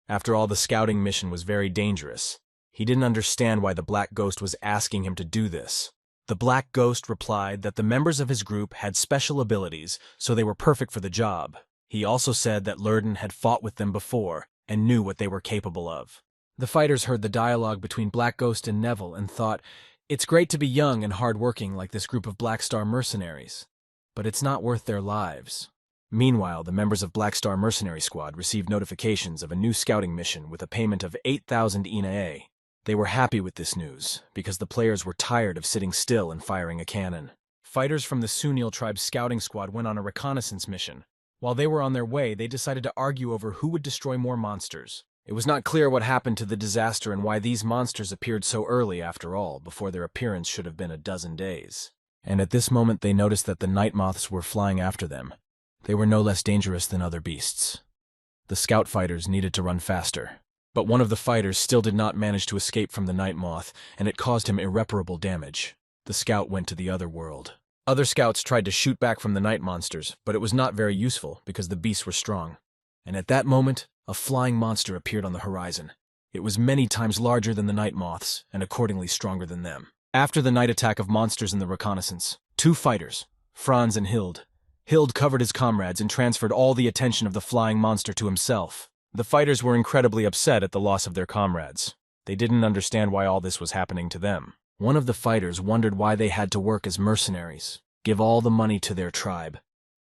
After all, the scouting mission was very dangerous. He didn't understand why the Black Ghost was asking him to do this. The Black Ghost replied that the members of his group had special abilities, so they were perfect for the job. He also said that Lurden had fought with them before and knew what they were capable of. The fighters heard the dialogue between Black Ghost and Neville and thought, it's great to be young and hard-working like this group of Black Star mercenaries, but it's not worth their lives. Meanwhile, the members of Black Star Mercenary Squad received notifications of a new scouting mission with a payment of 8,000 INA. They were happy with this news, because the players were tired of sitting still and firing a cannon. Fighters from the Sunil tribe's scouting squad went on a reconnaissance mission. While they were on their way, they decided to argue over who would destroy more monsters. It was not clear what happened to the disaster and why these monsters appeared so early after all, before their appearance should have been a dozen days. And at this moment they noticed that the night moths were flying after them. They were no less dangerous than other beasts. The scout fighters needed to run faster. But one of the fighters still did not manage to escape from the night moth, and it caused him irreparable damage. The scout went to the other world. Other scouts tried to shoot back from the night monsters, but it was not very useful because the beasts were strong. And at that moment, a flying monster appeared on the horizon. It was many times larger than the night moths, and accordingly stronger than them. After the night attack of monsters in the reconnaissance, two fighters, Franz and Hild covered his comrades and transferred all the attention of the flying monster to himself. The fighters were incredibly upset at the loss of their comrades. They didn't understand why all this was happening to them. One of the fighters wondered why they had to work as mercenaries, give all the money to their tribe,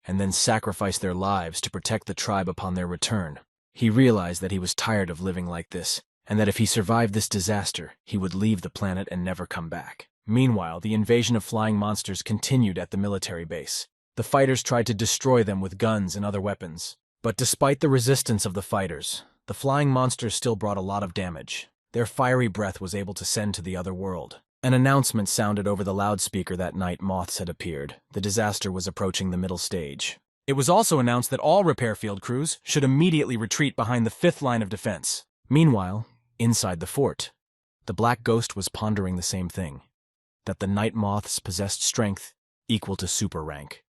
and then sacrifice their lives to protect the tribe upon their return. He realized that he was tired of living like this, and that if he survived this disaster, he would leave the planet and never come back. Meanwhile, the invasion of flying monsters continued at the military base. The fighters tried to destroy them with guns and other weapons. But despite the resistance of the fighters, the flying monsters still brought a lot of damage. Their fiery breath was able to send to the other world. An announcement sounded over the loudspeaker that night moths had appeared. The disaster was approaching the middle stage. It was also announced that all repair field crews should immediately retreat behind the 5th line of defense. Meanwhile, inside the fort, the Black Ghost was pondering the same thing, that the night moths possessed strength equal to super rank.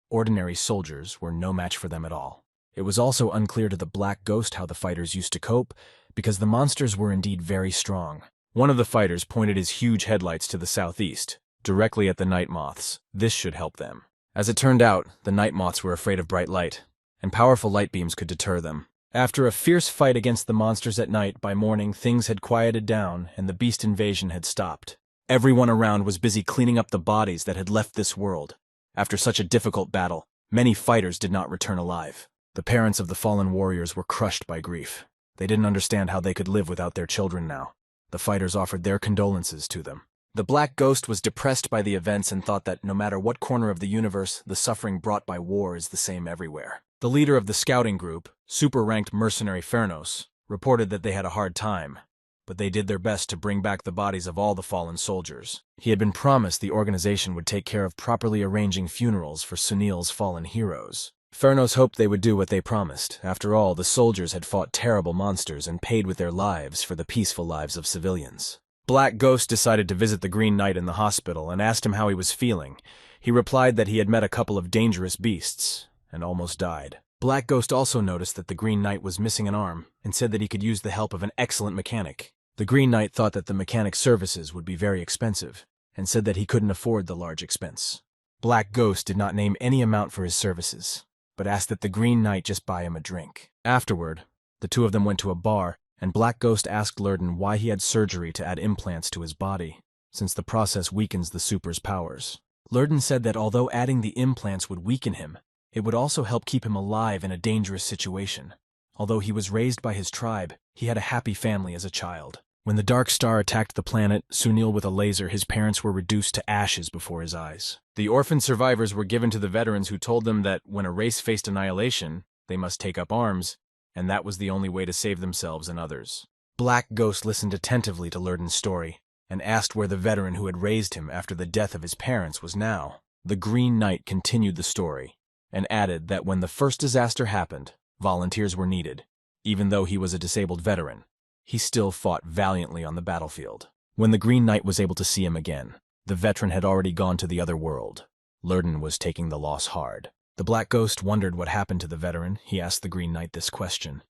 Ordinary soldiers were no match for them at all. It was also unclear to the Black Ghost how the fighters used to cope, because the monsters were indeed very strong. One of the fighters pointed his huge headlights to the southeast, directly at the night moths. This should help them. As it turned out, the night moths were afraid of bright light, and powerful light beams could deter them. After a fierce fight against the monsters at night, by morning things had quieted down and the beast invasion had stopped. Everyone around was busy cleaning up the bodies that had left this world. After such a difficult battle, many fighters did not return alive. The parents of the fallen warriors were crushed by grief. They didn't understand how they could live without their children now. The fighters offered their condolences to them. The Black Ghost was depressed by the events and thought that no matter what corner of the universe, the suffering brought by war is the same everywhere. The leader of the scouting group, super-ranked mercenary Fernos, reported that they had a hard time. but they did their best to bring back the bodies of all the fallen soldiers. He had been promised the organization would take care of properly arranging funerals for Sunil's fallen heroes. Fernos hoped they would do what they promised. After all, the soldiers had fought terrible monsters and paid with their lives for the peaceful lives of civilians. Black Ghost decided to visit the Green Knight in the hospital and asked him how he was feeling. He replied that he had met a couple of dangerous beasts and almost died. Black Ghost also noticed that the Green Knight was missing an arm and said that he could use the help of an excellent mechanic. The Green Knight thought that the mechanic's services would be very expensive and said that he couldn't afford the large expense. Black Ghost did not name any amount for his services, but asked that the Green Knight just buy him a drink. Afterward, the two of them went to a bar, and Black Ghost asked Lurden why he had surgery to add implants to his body, since the process weakens the super's powers. Lurden said that although adding the implants would weaken him, it would also help keep him alive in a dangerous situation. Although he was raised by his tribe, he had a happy family as a child. When the Dark Star attacked the planet, Sunil with a laser, his parents were reduced to ashes before his eyes. The orphan survivors were given to the veterans who told them that when a race faced annihilation, they must take up arms, and that was the only way to save themselves and others. Black Ghost listened attentively to Lurden's story and asked where the veteran who had raised him after the death of his parents was now. The Green Knight continued the story and added that when the first disaster happened, volunteers were needed. Even though he was a disabled veteran, he still fought valiantly on the battlefield. When the Green Knight was able to see him again, the veteran had already gone to the other world. Lurden was taking the loss hard. The Black Ghost wondered what happened to the veteran. He asked the Green Knight this question,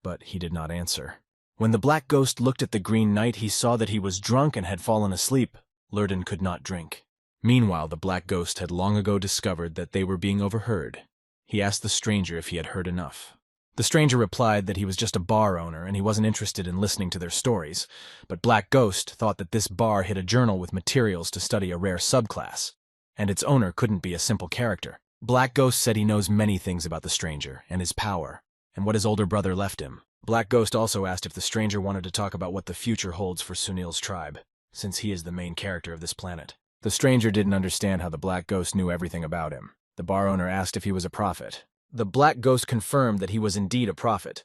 but he did not answer. When the Black Ghost looked at the Green Knight, he saw that he was drunk and had fallen asleep. Lurden could not drink. Meanwhile, the Black Ghost had long ago discovered that they were being overheard. He asked the stranger if he had heard enough. The stranger replied that he was just a bar owner and he wasn't interested in listening to their stories, but Black Ghost thought that this bar hid a journal with materials to study a rare subclass, and its owner couldn't be a simple character. Black Ghost said he knows many things about the stranger and his power, and what his older brother left him. Black Ghost also asked if the stranger wanted to talk about what the future holds for Sunil's tribe, since he is the main character of this planet. The stranger didn't understand how the Black Ghost knew everything about him. The bar owner asked if he was a prophet. The Black Ghost confirmed that he was indeed a prophet,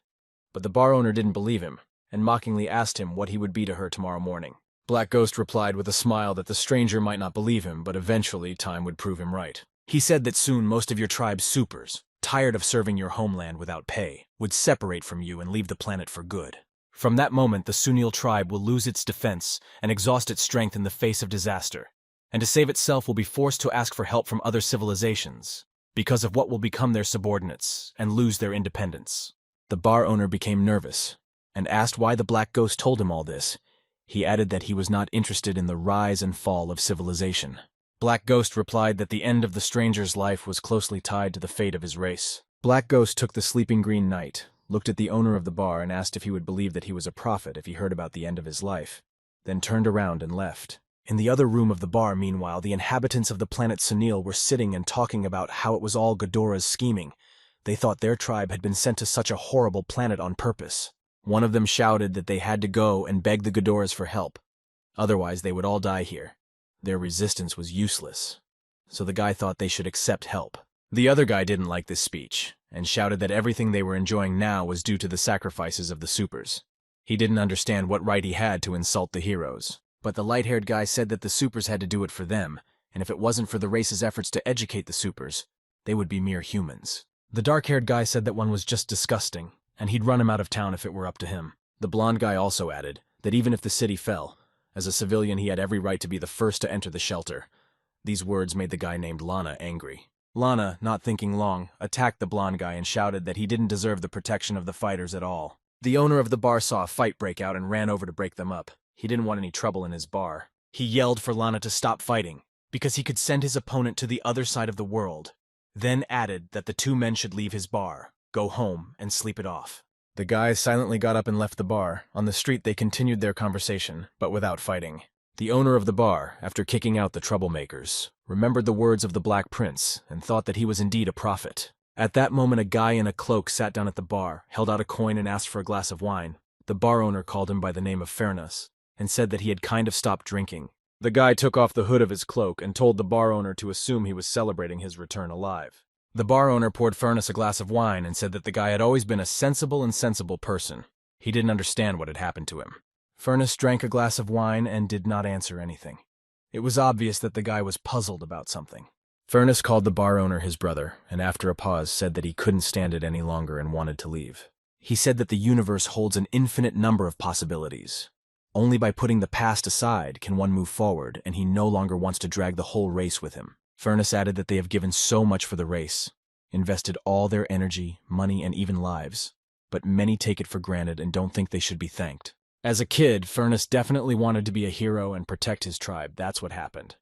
but the bar owner didn't believe him, and mockingly asked him what he would be to her tomorrow morning. Black Ghost replied with a smile that the stranger might not believe him, but eventually time would prove him right. He said that soon most of your tribe's supers, tired of serving your homeland without pay, would separate from you and leave the planet for good. From that moment, the Sunil tribe will lose its defense and exhaust its strength in the face of disaster, and to save itself will be forced to ask for help from other civilizations, because of what will become their subordinates and lose their independence. The bar owner became nervous and asked why the Black Ghost told him all this. He added that he was not interested in the rise and fall of civilization. Black Ghost replied that the end of the stranger's life was closely tied to the fate of his race. Black Ghost took the sleeping Green Knight, looked at the owner of the bar and asked if he would believe that he was a prophet if he heard about the end of his life, then turned around and left. In the other room of the bar, meanwhile, the inhabitants of the planet Sunil were sitting and talking about how it was all Ghidorah's scheming. They thought their tribe had been sent to such a horrible planet on purpose. One of them shouted that they had to go and beg the Ghidorahs for help. Otherwise, they would all die here. Their resistance was useless, so the guy thought they should accept help. The other guy didn't like this speech and shouted that everything they were enjoying now was due to the sacrifices of the supers. He didn't understand what right he had to insult the heroes. But the light-haired guy said that the supers had to do it for them, and if it wasn't for the race's efforts to educate the supers, they would be mere humans. The dark-haired guy said that one was just disgusting, and he'd run him out of town if it were up to him. The blonde guy also added that even if the city fell, as a civilian he had every right to be the first to enter the shelter. These words made the guy named Lana angry. Lana, not thinking long, attacked the blonde guy and shouted that he didn't deserve the protection of the fighters at all. The owner of the bar saw a fight break out and ran over to break them up. He didn't want any trouble in his bar. He yelled for Lana to stop fighting, because he could send his opponent to the other side of the world, then added that the two men should leave his bar, go home, and sleep it off. The guys silently got up and left the bar. On the street they continued their conversation, but without fighting. The owner of the bar, after kicking out the troublemakers, remembered the words of the Black Prince and thought that he was indeed a prophet. At that moment a guy in a cloak sat down at the bar, held out a coin and asked for a glass of wine. The bar owner called him by the name of Fairness, and said that he had kind of stopped drinking. The guy took off the hood of his cloak and told the bar owner to assume he was celebrating his return alive. The bar owner poured Furnace a glass of wine and said that the guy had always been a sensible and sensible person. He didn't understand what had happened to him. Furnace drank a glass of wine and did not answer anything. It was obvious that the guy was puzzled about something. Furnace called the bar owner his brother, and after a pause said that he couldn't stand it any longer and wanted to leave. He said that the universe holds an infinite number of possibilities. Only by putting the past aside can one move forward, and he no longer wants to drag the whole race with him. Furnace added that they have given so much for the race, invested all their energy, money, and even lives, but many take it for granted and don't think they should be thanked. As a kid, Furnace definitely wanted to be a hero and protect his tribe. That's what happened.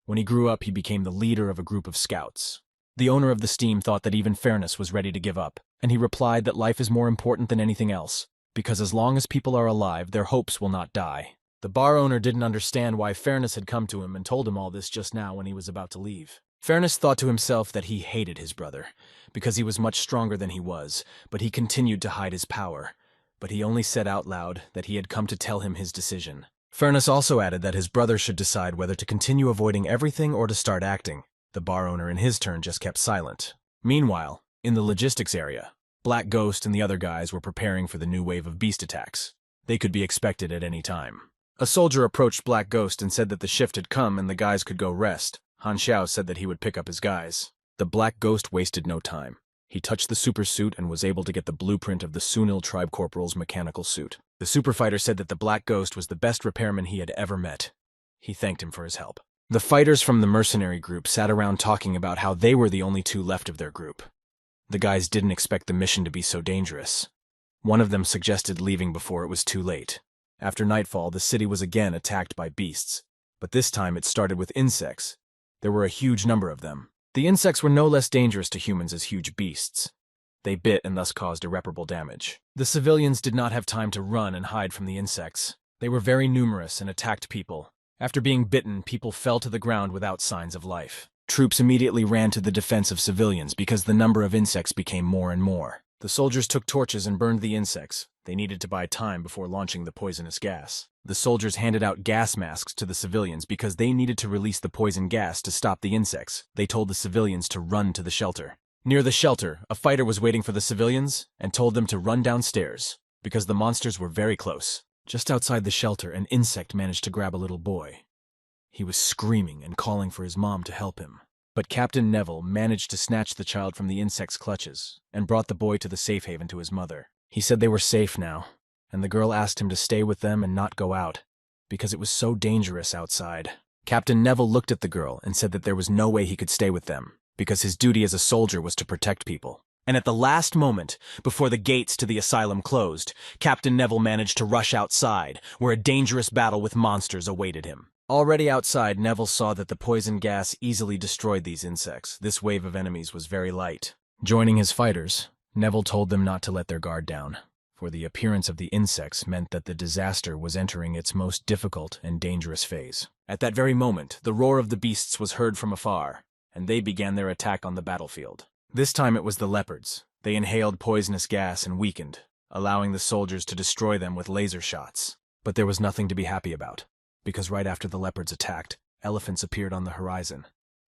When he grew up, he became the leader of a group of scouts. The owner of the steam thought that even Furnace was ready to give up, and he replied that life is more important than anything else, because as long as people are alive, their hopes will not die. The bar owner didn't understand why Furnace had come to him and told him all this just now when he was about to leave. Furnace thought to himself that he hated his brother, because he was much stronger than he was, but he continued to hide his power. But he only said out loud that he had come to tell him his decision. Furnace also added that his brother should decide whether to continue avoiding everything or to start acting. The bar owner in his turn just kept silent. Meanwhile, in the logistics area, Black Ghost and the other guys were preparing for the new wave of beast attacks. They could be expected at any time. A soldier approached Black Ghost and said that the shift had come and the guys could go rest. Han Xiao said that he would pick up his guys. The Black Ghost wasted no time. He touched the super suit and was able to get the blueprint of the Sunil Tribe Corporal's mechanical suit. The superfighter said that the Black Ghost was the best repairman he had ever met. He thanked him for his help. The fighters from the mercenary group sat around talking about how they were the only two left of their group. The guys didn't expect the mission to be so dangerous. One of them suggested leaving before it was too late. After nightfall, the city was again attacked by beasts, but this time it started with insects. There were a huge number of them. The insects were no less dangerous to humans as huge beasts. They bit and thus caused irreparable damage. The civilians did not have time to run and hide from the insects. They were very numerous and attacked people. After being bitten, people fell to the ground without signs of life. Troops immediately ran to the defense of civilians because the number of insects became more and more. The soldiers took torches and burned the insects. They needed to buy time before launching the poisonous gas. The soldiers handed out gas masks to the civilians because they needed to release the poison gas to stop the insects. They told the civilians to run to the shelter. Near the shelter, a fighter was waiting for the civilians and told them to run downstairs because the monsters were very close. Just outside the shelter, an insect managed to grab a little boy. He was screaming and calling for his mom to help him. But Captain Neville managed to snatch the child from the insect's clutches and brought the boy to the safe haven to his mother. He said they were safe now, and the girl asked him to stay with them and not go out, because it was so dangerous outside. Captain Neville looked at the girl and said that there was no way he could stay with them, because his duty as a soldier was to protect people. And at the last moment, before the gates to the asylum closed, Captain Neville managed to rush outside, where a dangerous battle with monsters awaited him. Already outside, Neville saw that the poison gas easily destroyed these insects. This wave of enemies was very light. Joining his fighters, Neville told them not to let their guard down, for the appearance of the insects meant that the disaster was entering its most difficult and dangerous phase. At that very moment, the roar of the beasts was heard from afar, and they began their attack on the battlefield. This time it was the leopards. They inhaled poisonous gas and weakened, allowing the soldiers to destroy them with laser shots. But there was nothing to be happy about, because right after the leopards attacked, elephants appeared on the horizon.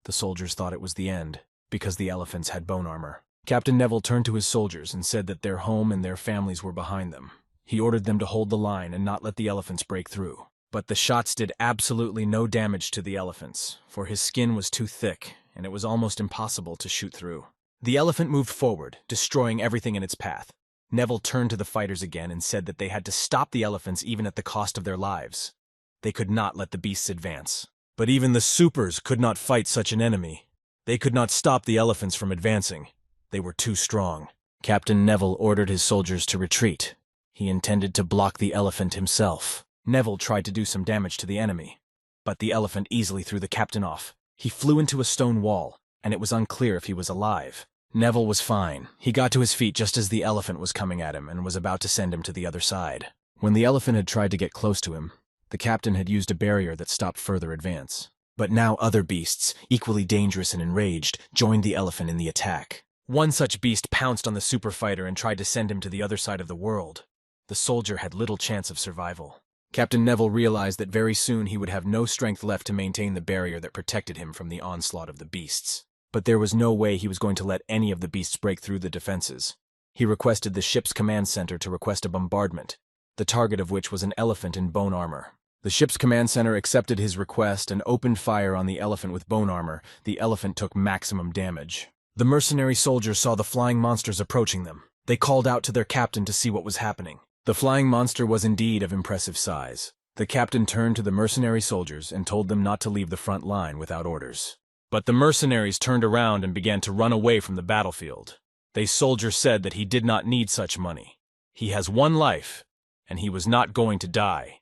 The soldiers thought it was the end, because the elephants had bone armor. Captain Neville turned to his soldiers and said that their home and their families were behind them. He ordered them to hold the line and not let the elephants break through. But the shots did absolutely no damage to the elephants, for his skin was too thick, and it was almost impossible to shoot through. The elephant moved forward, destroying everything in its path. Neville turned to the fighters again and said that they had to stop the elephants even at the cost of their lives. They could not let the beasts advance. But even the supers could not fight such an enemy. They could not stop the elephants from advancing. They were too strong. Captain Neville ordered his soldiers to retreat. He intended to block the elephant himself. Neville tried to do some damage to the enemy, but the elephant easily threw the captain off. He flew into a stone wall, and it was unclear if he was alive. Neville was fine. He got to his feet just as the elephant was coming at him and was about to send him to the other side. When the elephant had tried to get close to him, the captain had used a barrier that stopped further advance. But now other beasts, equally dangerous and enraged, joined the elephant in the attack. One such beast pounced on the super fighter and tried to send him to the other side of the world. The soldier had little chance of survival. Captain Neville realized that very soon he would have no strength left to maintain the barrier that protected him from the onslaught of the beasts. But there was no way he was going to let any of the beasts break through the defenses. He requested the ship's command center to request a bombardment. the target of which was an elephant in bone armor. The ship's command center accepted his request and opened fire on the elephant with bone armor. The elephant took maximum damage. The mercenary soldiers saw the flying monsters approaching them. They called out to their captain to see what was happening. The flying monster was indeed of impressive size. The captain turned to the mercenary soldiers and told them not to leave the front line without orders. But the mercenaries turned around and began to run away from the battlefield. The soldier said that he did not need such money. He has one life, and he was not going to die.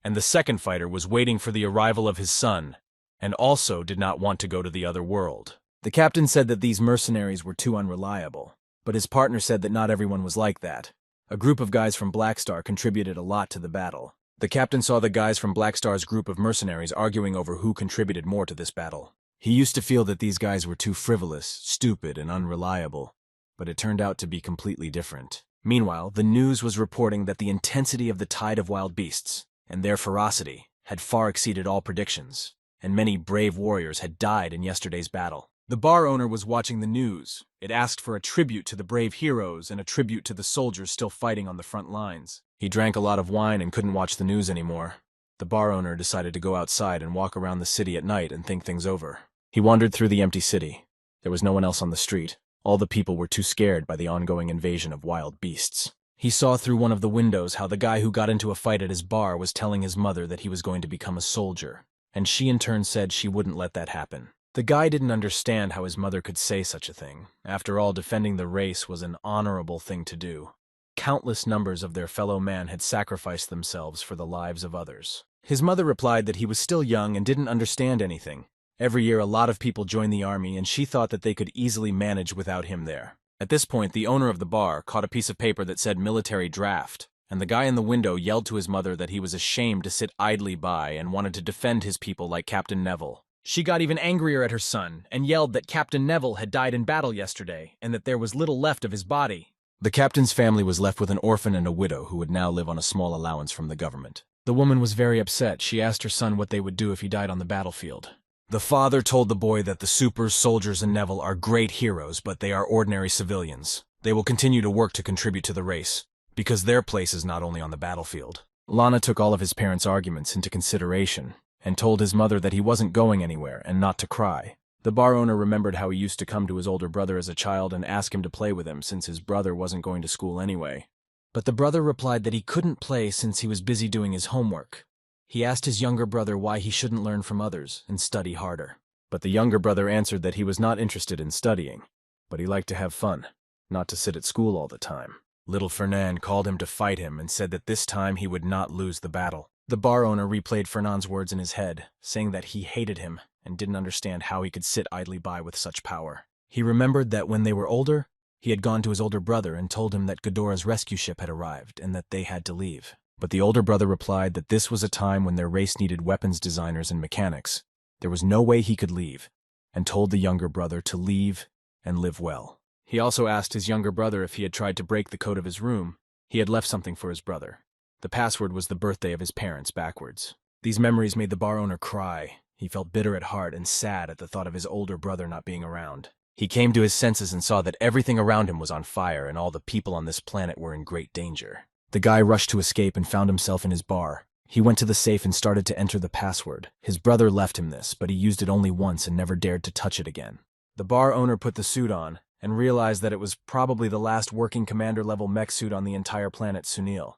And the second fighter was waiting for the arrival of his son, and also did not want to go to the other world. The captain said that these mercenaries were too unreliable, but his partner said that not everyone was like that. A group of guys from Black Star contributed a lot to the battle. The captain saw the guys from Black Star's group of mercenaries arguing over who contributed more to this battle. He used to feel that these guys were too frivolous, stupid, and unreliable, but it turned out to be completely different. Meanwhile, the news was reporting that the intensity of the tide of wild beasts and their ferocity had far exceeded all predictions, and many brave warriors had died in yesterday's battle. The bar owner was watching the news. It asked for a tribute to the brave heroes and a tribute to the soldiers still fighting on the front lines. He drank a lot of wine and couldn't watch the news anymore. The bar owner decided to go outside and walk around the city at night and think things over. He wandered through the empty city. There was no one else on the street. All the people were too scared by the ongoing invasion of wild beasts. He saw through one of the windows how the guy who got into a fight at his bar was telling his mother that he was going to become a soldier, and she in turn said she wouldn't let that happen. The guy didn't understand how his mother could say such a thing. After all, defending the race was an honorable thing to do. Countless numbers of their fellow man had sacrificed themselves for the lives of others. His mother replied that he was still young and didn't understand anything. Every year a lot of people joined the army, and she thought that they could easily manage without him there. At this point, the owner of the bar caught a piece of paper that said military draft, and the guy in the window yelled to his mother that he was ashamed to sit idly by and wanted to defend his people like Captain Neville. She got even angrier at her son and yelled that Captain Neville had died in battle yesterday and that there was little left of his body. The captain's family was left with an orphan and a widow who would now live on a small allowance from the government. The woman was very upset. She asked her son what they would do if he died on the battlefield. The father told the boy that the supers, soldiers, and Neville are great heroes, but they are ordinary civilians. They will continue to work to contribute to the race, because their place is not only on the battlefield. Lana took all of his parents' arguments into consideration and told his mother that he wasn't going anywhere and not to cry. The bar owner remembered how he used to come to his older brother as a child and ask him to play with him since his brother wasn't going to school anyway. But the brother replied that he couldn't play since he was busy doing his homework. He asked his younger brother why he shouldn't learn from others and study harder. But the younger brother answered that he was not interested in studying, but he liked to have fun, not to sit at school all the time. Little Fernand called him to fight him and said that this time he would not lose the battle. The bar owner replayed Fernand's words in his head, saying that he hated him and didn't understand how he could sit idly by with such power. He remembered that when they were older, he had gone to his older brother and told him that Ghidorah's rescue ship had arrived and that they had to leave. But the older brother replied that this was a time when their race needed weapons designers and mechanics. There was no way he could leave, and told the younger brother to leave and live well. He also asked his younger brother if he had tried to break the code of his room. He had left something for his brother. The password was the birthday of his parents backwards. These memories made the bar owner cry. He felt bitter at heart and sad at the thought of his older brother not being around. He came to his senses and saw that everything around him was on fire and all the people on this planet were in great danger. The guy rushed to escape and found himself in his bar. He went to the safe and started to enter the password. His brother left him this, but he used it only once and never dared to touch it again. The bar owner put the suit on and realized that it was probably the last working commander-level mech suit on the entire planet Sunil,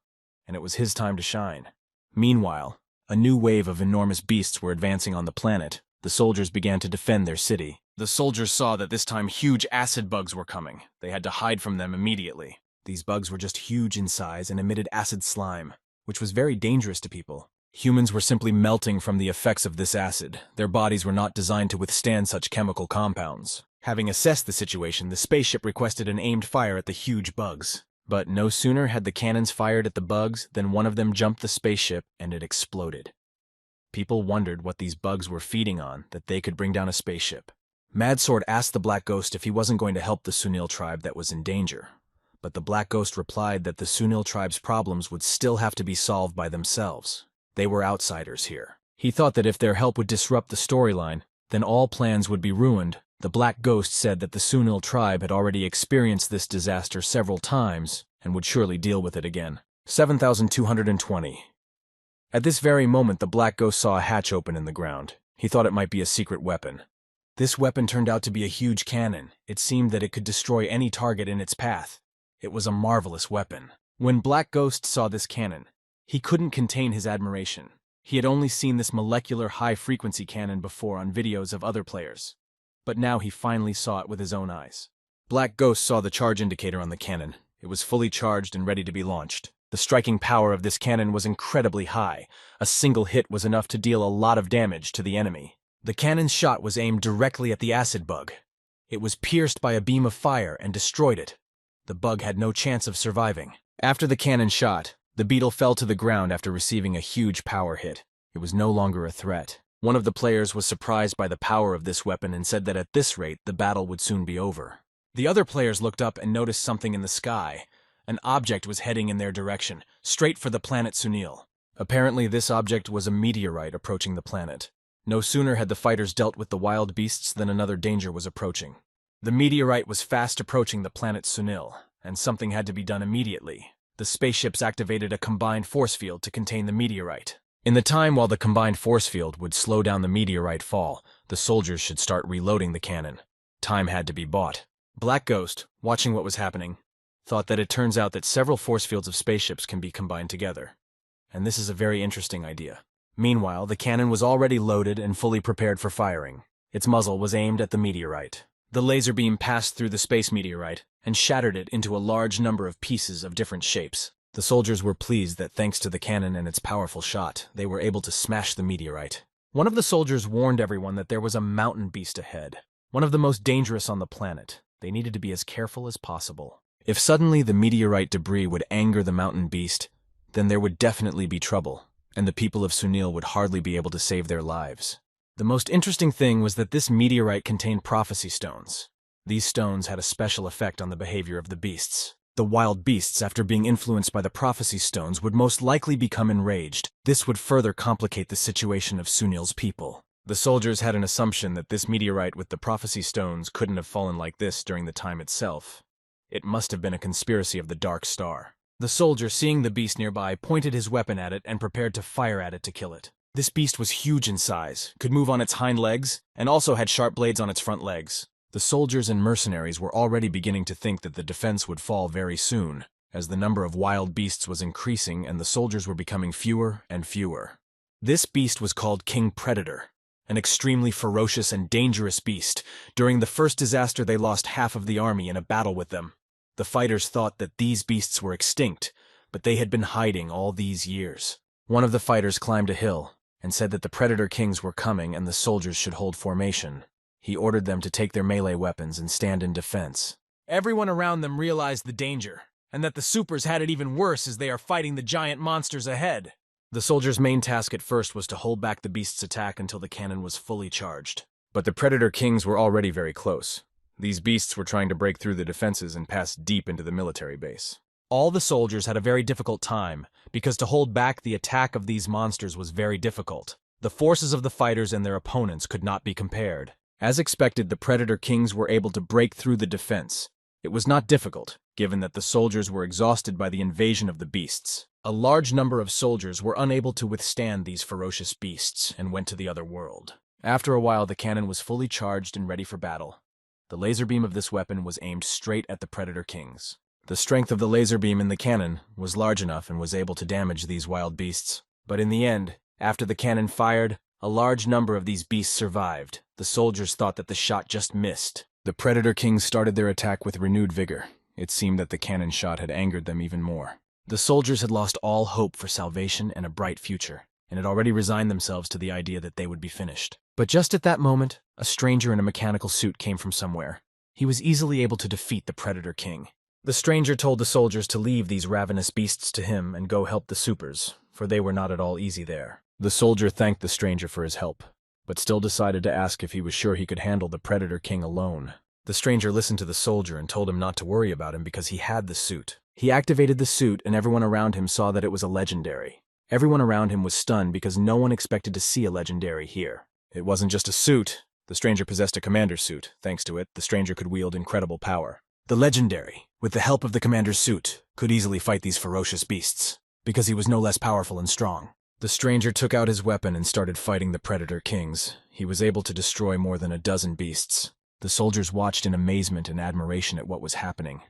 and it was his time to shine. Meanwhile, a new wave of enormous beasts were advancing on the planet. The soldiers began to defend their city. The soldiers saw that this time huge acid bugs were coming. They had to hide from them immediately. These bugs were just huge in size and emitted acid slime, which was very dangerous to people. Humans were simply melting from the effects of this acid. Their bodies were not designed to withstand such chemical compounds. Having assessed the situation, the spaceship requested an aimed fire at the huge bugs. But no sooner had the cannons fired at the bugs than one of them jumped the spaceship and it exploded. People wondered what these bugs were feeding on that they could bring down a spaceship. Mad Sword asked the Black Ghost if he wasn't going to help the Sunil tribe that was in danger. But the Black Ghost replied that the Sunil tribe's problems would still have to be solved by themselves. They were outsiders here. He thought that if their help would disrupt the storyline, then all plans would be ruined. The Black Ghost said that the Sunil tribe had already experienced this disaster several times and would surely deal with it again. 7,220. At this very moment, the black ghost saw a hatch open in the ground. He thought it might be a secret weapon. This weapon turned out to be a huge cannon. It seemed that it could destroy any target in its path. It was a marvelous weapon. When Black Ghost saw this cannon, he couldn't contain his admiration. He had only seen this molecular high-frequency cannon before on videos of other players. But now he finally saw it with his own eyes. Black Ghost saw the charge indicator on the cannon. It was fully charged and ready to be launched. The striking power of this cannon was incredibly high. A single hit was enough to deal a lot of damage to the enemy. The cannon's shot was aimed directly at the acid bug. It was pierced by a beam of fire and destroyed it. The bug had no chance of surviving. After the cannon shot, the beetle fell to the ground after receiving a huge power hit. It was no longer a threat. One of the players was surprised by the power of this weapon and said that at this rate, the battle would soon be over. The other players looked up and noticed something in the sky. An object was heading in their direction, straight for the planet Sunil. Apparently, this object was a meteorite approaching the planet. No sooner had the fighters dealt with the wild beasts than another danger was approaching. The meteorite was fast approaching the planet Sunil, and something had to be done immediately. The spaceships activated a combined force field to contain the meteorite. In the time while the combined force field would slow down the meteorite fall, the soldiers should start reloading the cannon. Time had to be bought. Black Ghost, watching what was happening, thought that it turns out that several force fields of spaceships can be combined together. And this is a very interesting idea. Meanwhile, the cannon was already loaded and fully prepared for firing. Its muzzle was aimed at the meteorite. The laser beam passed through the space meteorite and shattered it into a large number of pieces of different shapes. The soldiers were pleased that thanks to the cannon and its powerful shot, they were able to smash the meteorite. One of the soldiers warned everyone that there was a mountain beast ahead, one of the most dangerous on the planet. They needed to be as careful as possible. If suddenly the meteorite debris would anger the mountain beast, then there would definitely be trouble, and the people of Sunil would hardly be able to save their lives. The most interesting thing was that this meteorite contained prophecy stones. These stones had a special effect on the behavior of the beasts. The wild beasts, after being influenced by the prophecy stones, would most likely become enraged. This would further complicate the situation of Sunil's people. The soldiers had an assumption that this meteorite with the prophecy stones couldn't have fallen like this during the time itself. It must have been a conspiracy of the Dark Star. The soldier, seeing the beast nearby, pointed his weapon at it and prepared to fire at it to kill it. This beast was huge in size, could move on its hind legs, and also had sharp blades on its front legs. The soldiers and mercenaries were already beginning to think that the defense would fall very soon, as the number of wild beasts was increasing and the soldiers were becoming fewer and fewer. This beast was called King Predator, an extremely ferocious and dangerous beast. During the first disaster, they lost half of the army in a battle with them. The fighters thought that these beasts were extinct, but they had been hiding all these years. One of the fighters climbed a hill and said that the Predator Kings were coming and the soldiers should hold formation. He ordered them to take their melee weapons and stand in defense. Everyone around them realized the danger, and that the supers had it even worse as they are fighting the giant monsters ahead. The soldiers' main task at first was to hold back the beast's attack until the cannon was fully charged. But the Predator Kings were already very close. These beasts were trying to break through the defenses and pass deep into the military base. All the soldiers had a very difficult time, because to hold back the attack of these monsters was very difficult. The forces of the fighters and their opponents could not be compared. As expected, the Predator Kings were able to break through the defense. It was not difficult, given that the soldiers were exhausted by the invasion of the beasts. A large number of soldiers were unable to withstand these ferocious beasts and went to the other world. After a while, the cannon was fully charged and ready for battle. The laser beam of this weapon was aimed straight at the Predator Kings. The strength of the laser beam in the cannon was large enough and was able to damage these wild beasts. But in the end, after the cannon fired, a large number of these beasts survived. The soldiers thought that the shot just missed. The Predator Kings started their attack with renewed vigor. It seemed that the cannon shot had angered them even more. The soldiers had lost all hope for salvation and a bright future, and had already resigned themselves to the idea that they would be finished. But just at that moment, a stranger in a mechanical suit came from somewhere. He was easily able to defeat the Predator King. The stranger told the soldiers to leave these ravenous beasts to him and go help the supers, for they were not at all easy there. The soldier thanked the stranger for his help, but still decided to ask if he was sure he could handle the Predator King alone. The stranger listened to the soldier and told him not to worry about him because he had the suit. He activated the suit and everyone around him saw that it was a legendary. Everyone around him was stunned because no one expected to see a legendary here. It wasn't just a suit. The stranger possessed a commander suit. Thanks to it, the stranger could wield incredible power. The legendary, with the help of the commander's suit, could easily fight these ferocious beasts, because he was no less powerful and strong. The stranger took out his weapon and started fighting the Predator Kings. He was able to destroy more than a dozen beasts. The soldiers watched in amazement and admiration at what was happening,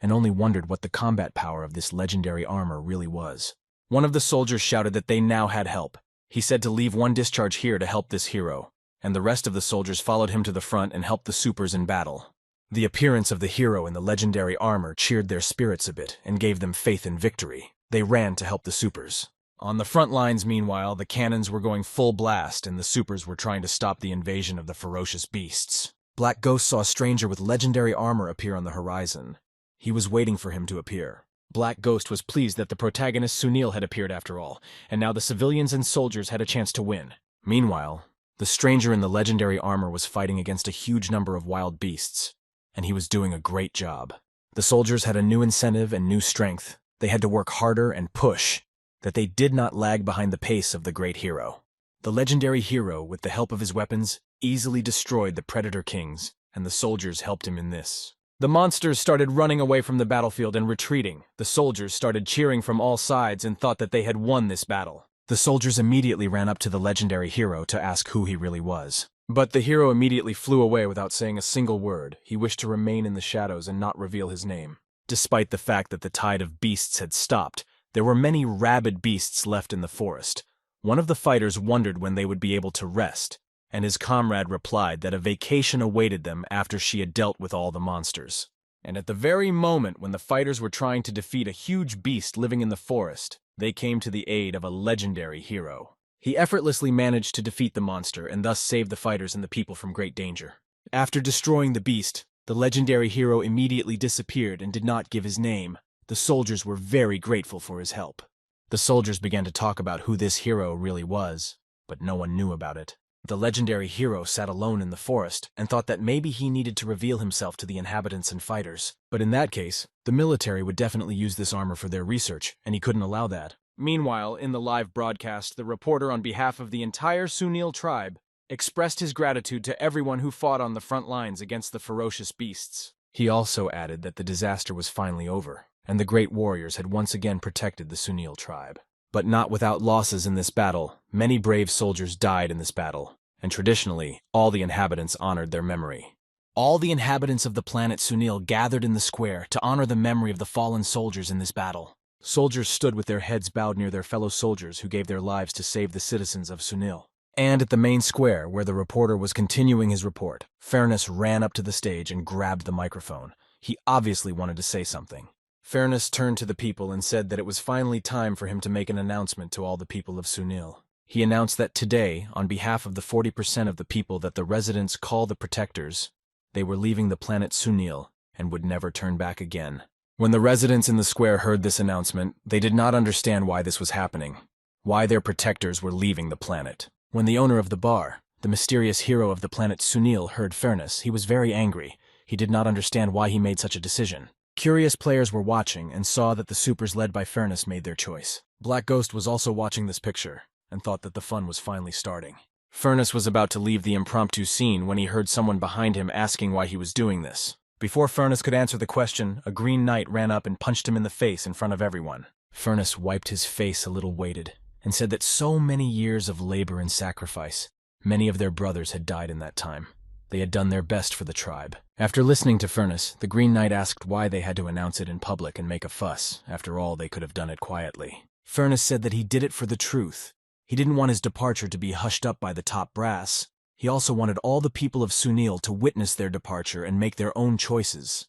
and only wondered what the combat power of this legendary armor really was. One of the soldiers shouted that they now had help. He said to leave one discharge here to help this hero, and the rest of the soldiers followed him to the front and helped the supers in battle. The appearance of the hero in the legendary armor cheered their spirits a bit and gave them faith in victory. They ran to help the supers. On the front lines, meanwhile, the cannons were going full blast and the supers were trying to stop the invasion of the ferocious beasts. Black Ghost saw a stranger with legendary armor appear on the horizon. He was waiting for him to appear. Black Ghost was pleased that the protagonist Sunil had appeared after all, and now the civilians and soldiers had a chance to win. Meanwhile, the stranger in the legendary armor was fighting against a huge number of wild beasts, and he was doing a great job. The soldiers had a new incentive and new strength. They had to work harder and push, that they did not lag behind the pace of the great hero. The legendary hero, with the help of his weapons, easily destroyed the Predator Kings, and the soldiers helped him in this. The monsters started running away from the battlefield and retreating. The soldiers started cheering from all sides and thought that they had won this battle. The soldiers immediately ran up to the legendary hero to ask who he really was. But the hero immediately flew away without saying a single word. He wished to remain in the shadows and not reveal his name. Despite the fact that the tide of beasts had stopped, there were many rabid beasts left in the forest. One of the fighters wondered when they would be able to rest, and his comrade replied that a vacation awaited them after she had dealt with all the monsters. And at the very moment when the fighters were trying to defeat a huge beast living in the forest, they came to the aid of a legendary hero. He effortlessly managed to defeat the monster and thus save the fighters and the people from great danger. After destroying the beast, the legendary hero immediately disappeared and did not give his name. The soldiers were very grateful for his help. The soldiers began to talk about who this hero really was, but no one knew about it. The legendary hero sat alone in the forest and thought that maybe he needed to reveal himself to the inhabitants and fighters. But in that case, the military would definitely use this armor for their research, and he couldn't allow that. Meanwhile, in the live broadcast, the reporter on behalf of the entire Sunil tribe expressed his gratitude to everyone who fought on the front lines against the ferocious beasts. He also added that the disaster was finally over, and the great warriors had once again protected the Sunil tribe. But not without losses in this battle. Many brave soldiers died in this battle, and traditionally, all the inhabitants honored their memory. All the inhabitants of the planet Sunil gathered in the square to honor the memory of the fallen soldiers in this battle. Soldiers stood with their heads bowed near their fellow soldiers who gave their lives to save the citizens of Sunil. And at the main square, where the reporter was continuing his report, Fairness ran up to the stage and grabbed the microphone. He obviously wanted to say something. Fairness turned to the people and said that it was finally time for him to make an announcement to all the people of Sunil. He announced that today, on behalf of the 40% of the people that the residents call the Protectors, they were leaving the planet Sunil and would never turn back again. When the residents in the square heard this announcement, they did not understand why this was happening, why their protectors were leaving the planet. When the owner of the bar, the mysterious hero of the planet Sunil, heard Fairness, he was very angry. He did not understand why he made such a decision. Curious players were watching and saw that the supers led by Fairness made their choice. Black Ghost was also watching this picture and thought that the fun was finally starting. Fairness was about to leave the impromptu scene when he heard someone behind him asking why he was doing this. Before Fairness could answer the question, a green knight ran up and punched him in the face in front of everyone. Fairness wiped his face a little weighted and said that so many years of labor and sacrifice, many of their brothers had died in that time. They had done their best for the tribe. After listening to Fairness, the Green Knight asked why they had to announce it in public and make a fuss. After all, they could have done it quietly. Fairness said that he did it for the truth. He didn't want his departure to be hushed up by the top brass. He also wanted all the people of Sunil to witness their departure and make their own choices.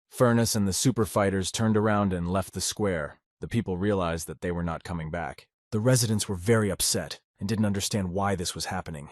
Fairness and the super fighters turned around and left the square. The people realized that they were not coming back. The residents were very upset and didn't understand why this was happening.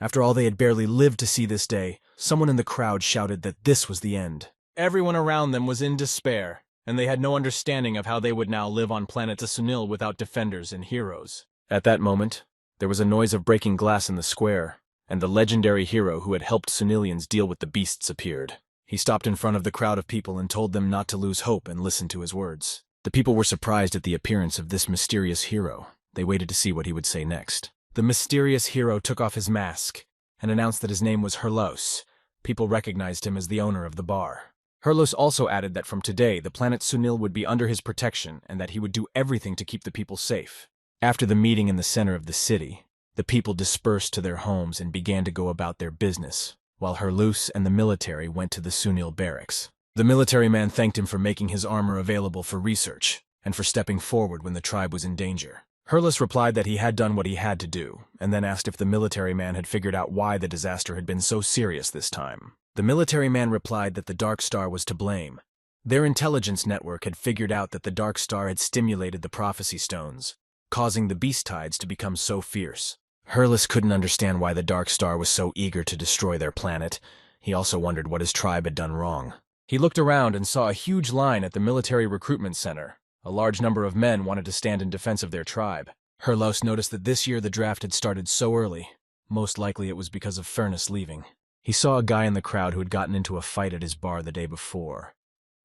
After all, they had barely lived to see this day. Someone in the crowd shouted that this was the end. Everyone around them was in despair, and they had no understanding of how they would now live on planet Sunil without defenders and heroes. At that moment, there was a noise of breaking glass in the square, and the legendary hero who had helped Sunilians deal with the beasts appeared. He stopped in front of the crowd of people and told them not to lose hope and listen to his words. The people were surprised at the appearance of this mysterious hero. They waited to see what he would say next. The mysterious hero took off his mask and announced that his name was Herlos. People recognized him as the owner of the bar. Hurlos also added that from today, the planet Sunil would be under his protection and that he would do everything to keep the people safe. After the meeting in the center of the city, the people dispersed to their homes and began to go about their business, while Hurlos and the military went to the Sunil barracks. The military man thanked him for making his armor available for research and for stepping forward when the tribe was in danger. Hurlos replied that he had done what he had to do, and then asked if the military man had figured out why the disaster had been so serious this time. The military man replied that the Dark Star was to blame. Their intelligence network had figured out that the Dark Star had stimulated the prophecy stones, causing the beast tides to become so fierce. Hurlos couldn't understand why the Dark Star was so eager to destroy their planet. He also wondered what his tribe had done wrong. He looked around and saw a huge line at the military recruitment center. A large number of men wanted to stand in defense of their tribe. Hurlos noticed that this year the draft had started so early. Most likely it was because of Furnace leaving. He saw a guy in the crowd who had gotten into a fight at his bar the day before.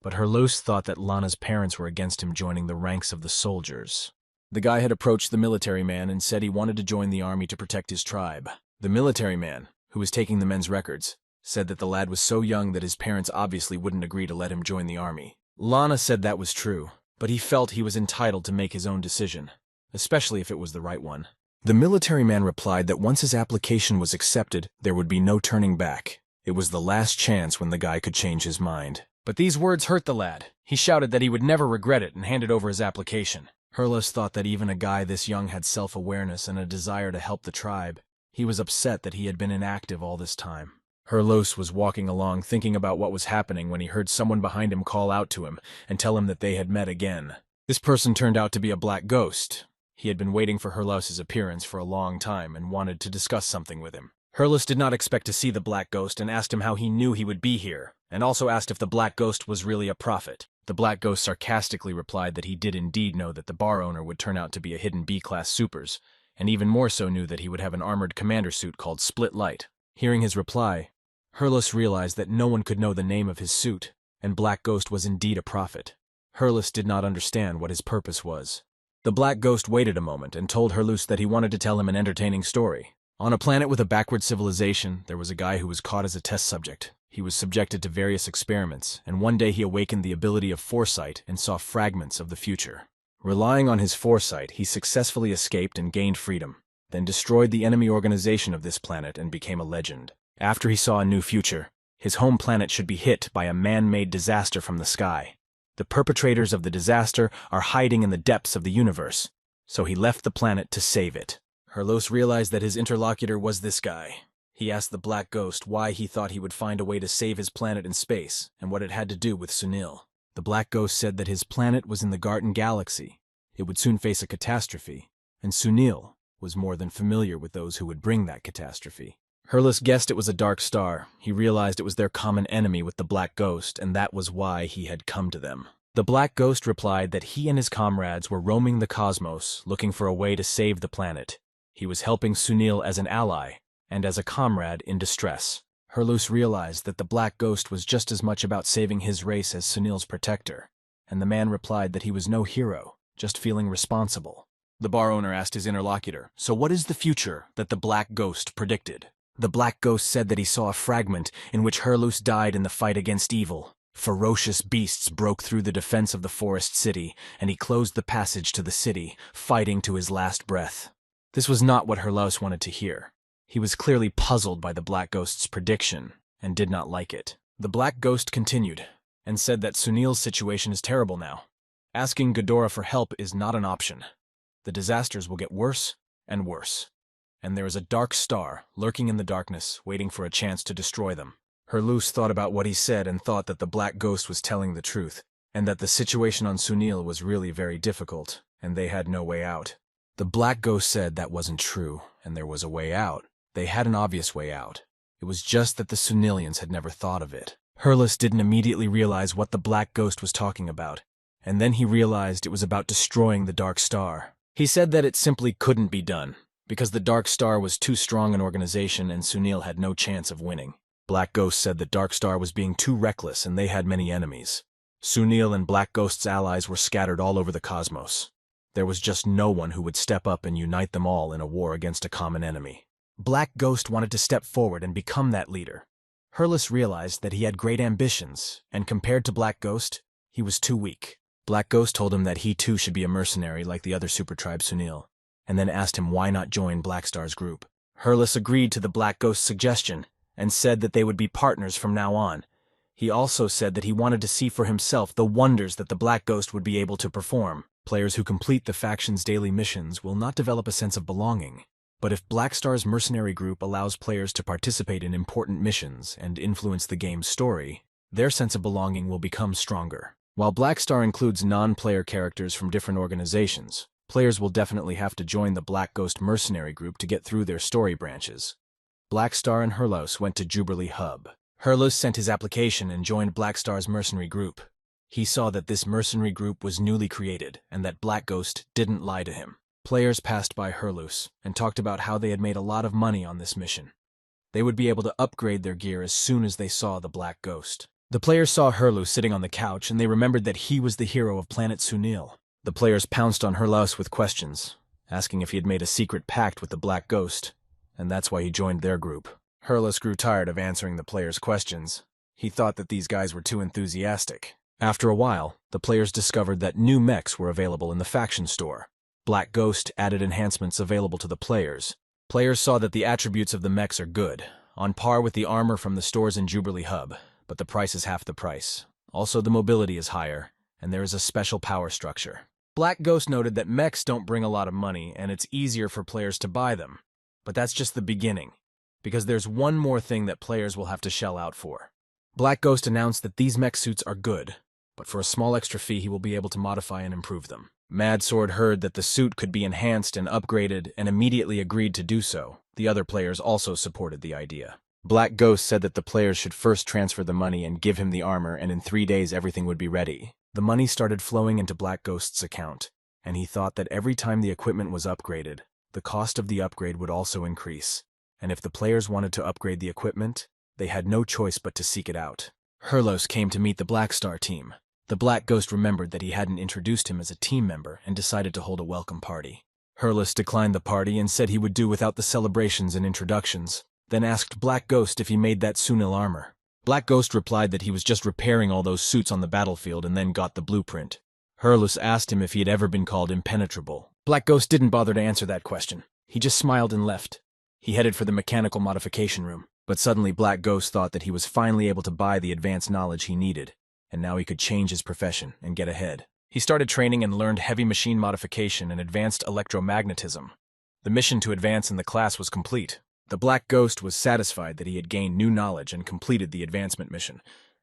But Hurlos thought that Lana's parents were against him joining the ranks of the soldiers. The guy had approached the military man and said he wanted to join the army to protect his tribe. The military man, who was taking the men's records, said that the lad was so young that his parents obviously wouldn't agree to let him join the army. Lana said that was true, but he felt he was entitled to make his own decision, especially if it was the right one. The military man replied that once his application was accepted, there would be no turning back. It was the last chance when the guy could change his mind. But these words hurt the lad. He shouted that he would never regret it and handed over his application. Hurlos thought that even a guy this young had self-awareness and a desire to help the tribe. He was upset that he had been inactive all this time. Hurlos was walking along thinking about what was happening when he heard someone behind him call out to him and tell him that they had met again. This person turned out to be a black ghost. He had been waiting for Hurlos's appearance for a long time and wanted to discuss something with him. Hurlos did not expect to see the black ghost and asked him how he knew he would be here, and also asked if the black ghost was really a prophet. The black ghost sarcastically replied that he did indeed know that the bar owner would turn out to be a hidden B-class supers, and even more so knew that he would have an armored commander suit called Split Light. Hearing his reply, Hurlos realized that no one could know the name of his suit, and Black Ghost was indeed a prophet. Hurlos did not understand what his purpose was. The Black Ghost waited a moment and told Hurlos that he wanted to tell him an entertaining story. On a planet with a backward civilization, there was a guy who was caught as a test subject. He was subjected to various experiments, and one day he awakened the ability of foresight and saw fragments of the future. Relying on his foresight, he successfully escaped and gained freedom, then destroyed the enemy organization of this planet and became a legend. After he saw a new future, his home planet should be hit by a man-made disaster from the sky. The perpetrators of the disaster are hiding in the depths of the universe, so he left the planet to save it. Hurlos realized that his interlocutor was this guy. He asked the Black Ghost why he thought he would find a way to save his planet in space and what it had to do with Sunil. The Black Ghost said that his planet was in the Garden Galaxy. It would soon face a catastrophe, and Sunil was more than familiar with those who would bring that catastrophe. Hurlos guessed it was a dark star. He realized it was their common enemy with the Black Ghost, and that was why he had come to them. The Black Ghost replied that he and his comrades were roaming the cosmos, looking for a way to save the planet. He was helping Sunil as an ally, and as a comrade in distress. Hurlos realized that the Black Ghost was just as much about saving his race as Sunil's protector, and the man replied that he was no hero, just feeling responsible. The bar owner asked his interlocutor, "So what is the future that the Black Ghost predicted?" The Black Ghost said that he saw a fragment in which Hurlos died in the fight against evil. Ferocious beasts broke through the defense of the forest city, and he closed the passage to the city, fighting to his last breath. This was not what Hurlos wanted to hear. He was clearly puzzled by the Black Ghost's prediction, and did not like it. The Black Ghost continued, and said that Sunil's situation is terrible now. Asking Ghidorah for help is not an option. The disasters will get worse and worse, and there is a dark star lurking in the darkness, waiting for a chance to destroy them. Hurlos thought about what he said and thought that the Black Ghost was telling the truth, and that the situation on Sunil was really very difficult, and they had no way out. The Black Ghost said that wasn't true, and there was a way out. They had an obvious way out. It was just that the Sunilians had never thought of it. Hurlos didn't immediately realize what the Black Ghost was talking about, and then he realized it was about destroying the Dark Star. He said that it simply couldn't be done, because the Dark Star was too strong an organization and Sunil had no chance of winning. Black Ghost said that Dark Star was being too reckless and they had many enemies. Sunil and Black Ghost's allies were scattered all over the cosmos. There was just no one who would step up and unite them all in a war against a common enemy. Black Ghost wanted to step forward and become that leader. Hurlus realized that he had great ambitions, and compared to Black Ghost, he was too weak. Black Ghost told him that he too should be a mercenary like the other super tribe Sunil, and then asked him why not join Black Star's group. Hurlus agreed to the Black Ghost's suggestion and said that they would be partners from now on. He also said that he wanted to see for himself the wonders that the Black Ghost would be able to perform. Players who complete the faction's daily missions will not develop a sense of belonging. But if Black Star's mercenary group allows players to participate in important missions and influence the game's story, their sense of belonging will become stronger. While Black Star includes non-player characters from different organizations, players will definitely have to join the Black Ghost mercenary group to get through their story branches. Black Star and Hurlus went to Jubilee Hub. Hurlus sent his application and joined Black Star's mercenary group. He saw that this mercenary group was newly created and that Black Ghost didn't lie to him. Players passed by Hurlus and talked about how they had made a lot of money on this mission. They would be able to upgrade their gear as soon as they saw the Black Ghost. The players saw Hurlus sitting on the couch and they remembered that he was the hero of Planet Sunil. The players pounced on Hurlus with questions, asking if he had made a secret pact with the Black Ghost, and that's why he joined their group. Hurlus grew tired of answering the players' questions. He thought that these guys were too enthusiastic. After a while, the players discovered that new mechs were available in the faction store. Black Ghost added enhancements available to the players. Players saw that the attributes of the mechs are good, on par with the armor from the stores in Jubilee Hub, but the price is half the price. Also, the mobility is higher, and there is a special power structure. Black Ghost noted that mechs don't bring a lot of money, and it's easier for players to buy them. But that's just the beginning, because there's one more thing that players will have to shell out for. Black Ghost announced that these mech suits are good, but for a small extra fee he will be able to modify and improve them. Mad Sword heard that the suit could be enhanced and upgraded and immediately agreed to do so. The other players also supported the idea. Black Ghost said that the players should first transfer the money and give him the armor, and in 3 days everything would be ready. The money started flowing into Black Ghost's account, and he thought that every time the equipment was upgraded, the cost of the upgrade would also increase. And if the players wanted to upgrade the equipment, they had no choice but to seek it out. Hurlus came to meet the Black Star team. The Black Ghost remembered that he hadn't introduced him as a team member and decided to hold a welcome party. Hurlus declined the party and said he would do without the celebrations and introductions, then asked Black Ghost if he made that Sunil armor. Black Ghost replied that he was just repairing all those suits on the battlefield and then got the blueprint. Hurlus asked him if he had ever been called impenetrable. Black Ghost didn't bother to answer that question. He just smiled and left. He headed for the mechanical modification room, but suddenly Black Ghost thought that he was finally able to buy the advanced knowledge he needed, and now he could change his profession and get ahead. He started training and learned heavy machine modification and advanced electromagnetism. The mission to advance in the class was complete. The Black Ghost was satisfied that he had gained new knowledge and completed the advancement mission.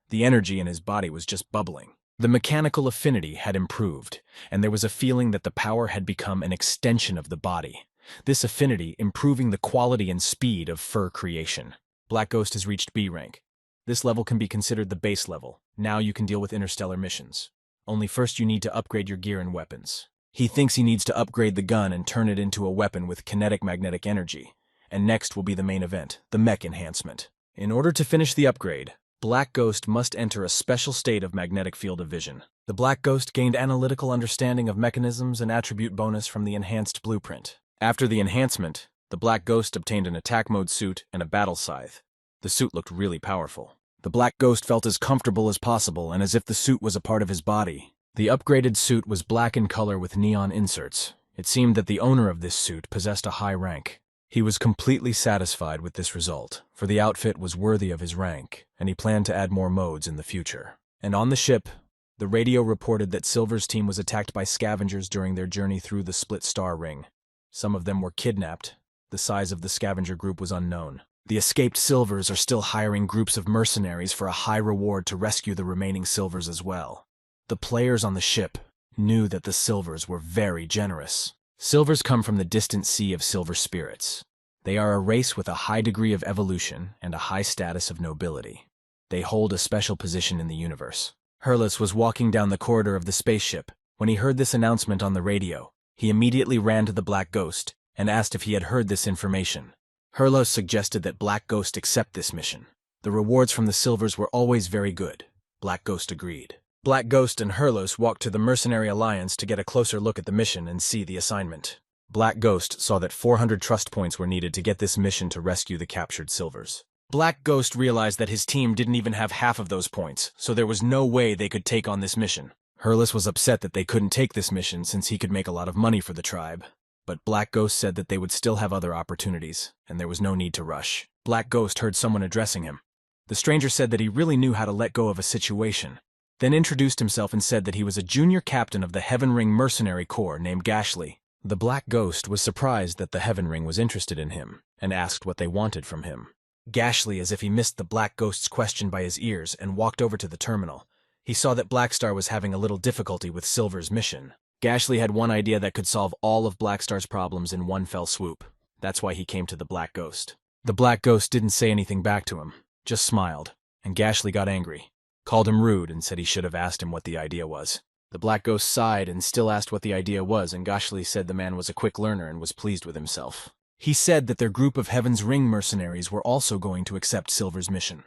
The energy in his body was just bubbling. The mechanical affinity had improved, and there was a feeling that the power had become an extension of the body. This affinity improving the quality and speed of fur creation. Black Ghost has reached B rank. This level can be considered the base level. Now you can deal with interstellar missions. Only first you need to upgrade your gear and weapons. He thinks he needs to upgrade the gun and turn it into a weapon with kinetic magnetic energy. And next will be the main event, the mech enhancement. In order to finish the upgrade, Black Ghost must enter a special state of magnetic field of vision. The Black Ghost gained analytical understanding of mechanisms and attribute bonus from the enhanced blueprint. After the enhancement, the Black Ghost obtained an attack mode suit and a battle scythe. The suit looked really powerful. The Black Ghost felt as comfortable as possible and as if the suit was a part of his body. The upgraded suit was black in color with neon inserts. It seemed that the owner of this suit possessed a high rank. He was completely satisfied with this result, for the outfit was worthy of his rank, and he planned to add more modes in the future. And on the ship, the radio reported that Silver's team was attacked by scavengers during their journey through the Split Star Ring. Some of them were kidnapped. The size of the scavenger group was unknown. The escaped Silvers are still hiring groups of mercenaries for a high reward to rescue the remaining Silvers as well. The players on the ship knew that the Silvers were very generous. Silvers come from the distant sea of silver spirits. They are a race with a high degree of evolution and a high status of nobility. They hold a special position in the universe. Hurlus was walking down the corridor of the spaceship. When he heard this announcement on the radio, he immediately ran to the Black Ghost and asked if he had heard this information. Hurlus suggested that Black Ghost accept this mission. The rewards from the Silvers were always very good. Black Ghost agreed. Black Ghost and Hurlus walked to the Mercenary Alliance to get a closer look at the mission and see the assignment. Black Ghost saw that 400 trust points were needed to get this mission to rescue the captured Silvers. Black Ghost realized that his team didn't even have half of those points, so there was no way they could take on this mission. Hurlus was upset that they couldn't take this mission since he could make a lot of money for the tribe. But Black Ghost said that they would still have other opportunities, and there was no need to rush. Black Ghost heard someone addressing him. The stranger said that he really knew how to let go of a situation, then introduced himself and said that he was a junior captain of the Heaven Ring mercenary corps named Gashly. The Black Ghost was surprised that the Heaven Ring was interested in him, and asked what they wanted from him. Gashly, as if he missed the Black Ghost's question by his ears, and walked over to the terminal. He saw that Blackstar was having a little difficulty with Silver's mission. Gashly had one idea that could solve all of Blackstar's problems in one fell swoop. That's why he came to the Black Ghost. The Black Ghost didn't say anything back to him, just smiled, and Gashly got angry, called him rude, and said he should have asked him what the idea was. The Black Ghost sighed and still asked what the idea was, and Gashly said the man was a quick learner and was pleased with himself. He said that their group of Heaven's Ring mercenaries were also going to accept Silver's mission.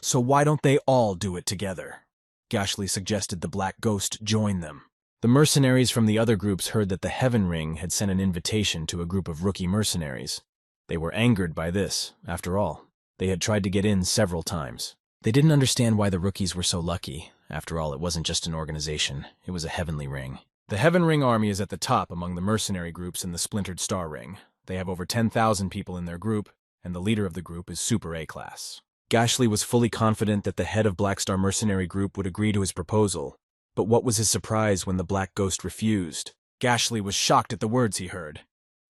So why don't they all do it together? Gashly suggested the Black Ghost join them. The mercenaries from the other groups heard that the Heaven Ring had sent an invitation to a group of rookie mercenaries. They were angered by this. After all, they had tried to get in several times. They didn't understand why the rookies were so lucky. After all, it wasn't just an organization. It was a Heavenly Ring. The Heaven Ring army is at the top among the mercenary groups in the Splintered Star Ring. They have over 10,000 people in their group, and the leader of the group is Super A-class. Gashly was fully confident that the head of Blackstar Mercenary Group would agree to his proposal, but what was his surprise when the Black Ghost refused? Gashly was shocked at the words he heard.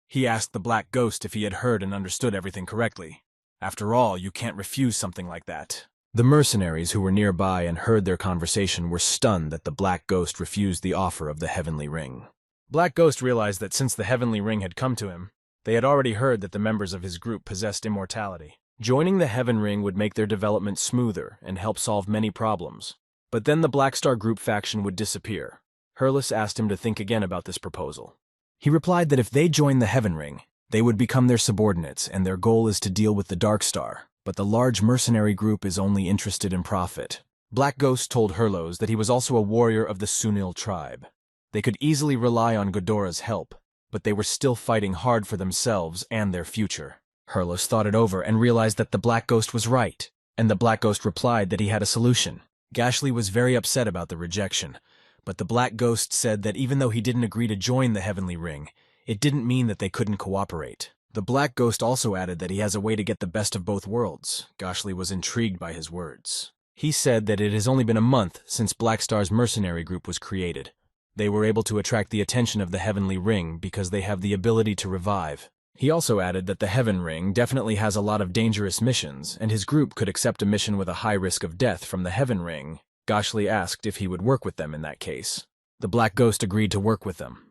He asked the Black Ghost if he had heard and understood everything correctly. After all, you can't refuse something like that. The mercenaries who were nearby and heard their conversation were stunned that the Black Ghost refused the offer of the Heavenly Ring. Black Ghost realized that since the Heavenly Ring had come to him, they had already heard that the members of his group possessed immortality. Joining the Heaven Ring would make their development smoother and help solve many problems. But then the Blackstar Group faction would disappear. Hurlus asked him to think again about this proposal. He replied that if they joined the Heaven Ring, they would become their subordinates, and their goal is to deal with the Dark Star. But the large mercenary group is only interested in profit. Black Ghost told Hurlos that he was also a warrior of the Sunil tribe. They could easily rely on Ghodora's help, but they were still fighting hard for themselves and their future. Hurlos thought it over and realized that the Black Ghost was right, and the Black Ghost replied that he had a solution. Gashly was very upset about the rejection, but the Black Ghost said that even though he didn't agree to join the Heavenly Ring, it didn't mean that they couldn't cooperate. The Black Ghost also added that he has a way to get the best of both worlds. Gashly was intrigued by his words. He said that it has only been a month since Blackstar's mercenary group was created. They were able to attract the attention of the Heavenly Ring because they have the ability to revive. He also added that the Heaven Ring definitely has a lot of dangerous missions, and his group could accept a mission with a high risk of death from the Heaven Ring. Gashly asked if he would work with them in that case. The Black Ghost agreed to work with them.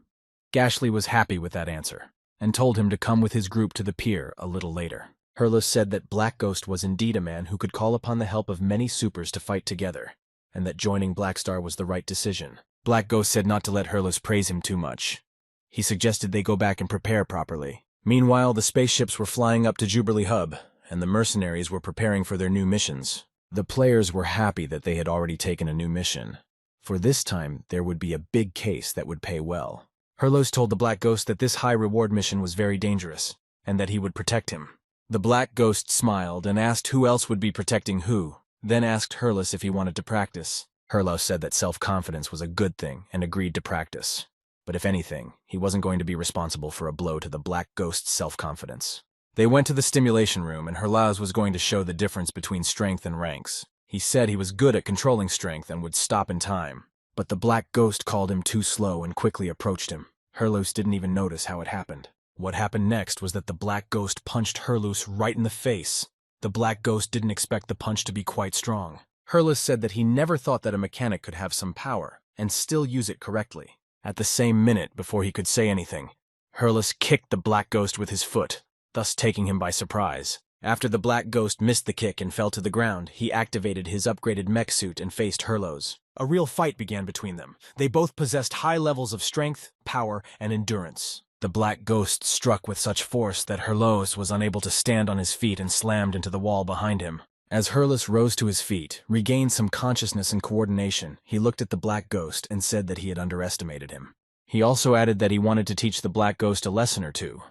Gashly was happy with that answer, and told him to come with his group to the pier a little later. Hurlus said that Black Ghost was indeed a man who could call upon the help of many supers to fight together, and that joining Blackstar was the right decision. Black Ghost said not to let Hurlus praise him too much. He suggested they go back and prepare properly. Meanwhile, the spaceships were flying up to Jubilee Hub, and the mercenaries were preparing for their new missions. The players were happy that they had already taken a new mission, for this time there would be a big case that would pay well. Hurlos told the Black Ghost that this high-reward mission was very dangerous, and that he would protect him. The Black Ghost smiled and asked who else would be protecting who, then asked Hurlus if he wanted to practice. Hurlos said that self-confidence was a good thing and agreed to practice. But if anything, he wasn't going to be responsible for a blow to the Black Ghost's self-confidence. They went to the stimulation room, and Hurlos was going to show the difference between strength and ranks. He said he was good at controlling strength and would stop in time. But the Black Ghost called him too slow and quickly approached him. Hurlos didn't even notice how it happened. What happened next was that the Black Ghost punched Hurlos right in the face. The Black Ghost didn't expect the punch to be quite strong. Hurlos said that he never thought that a mechanic could have some power and still use it correctly. At the same minute, before he could say anything, Hurlus kicked the Black Ghost with his foot, thus taking him by surprise. After the Black Ghost missed the kick and fell to the ground, he activated his upgraded mech suit and faced Hurlos. A real fight began between them. They both possessed high levels of strength, power, and endurance. The Black Ghost struck with such force that Hurlos was unable to stand on his feet and slammed into the wall behind him. As Hurlus rose to his feet, regained some consciousness and coordination, he looked at the Black Ghost and said that he had underestimated him. He also added that he wanted to teach the Black Ghost a lesson or two,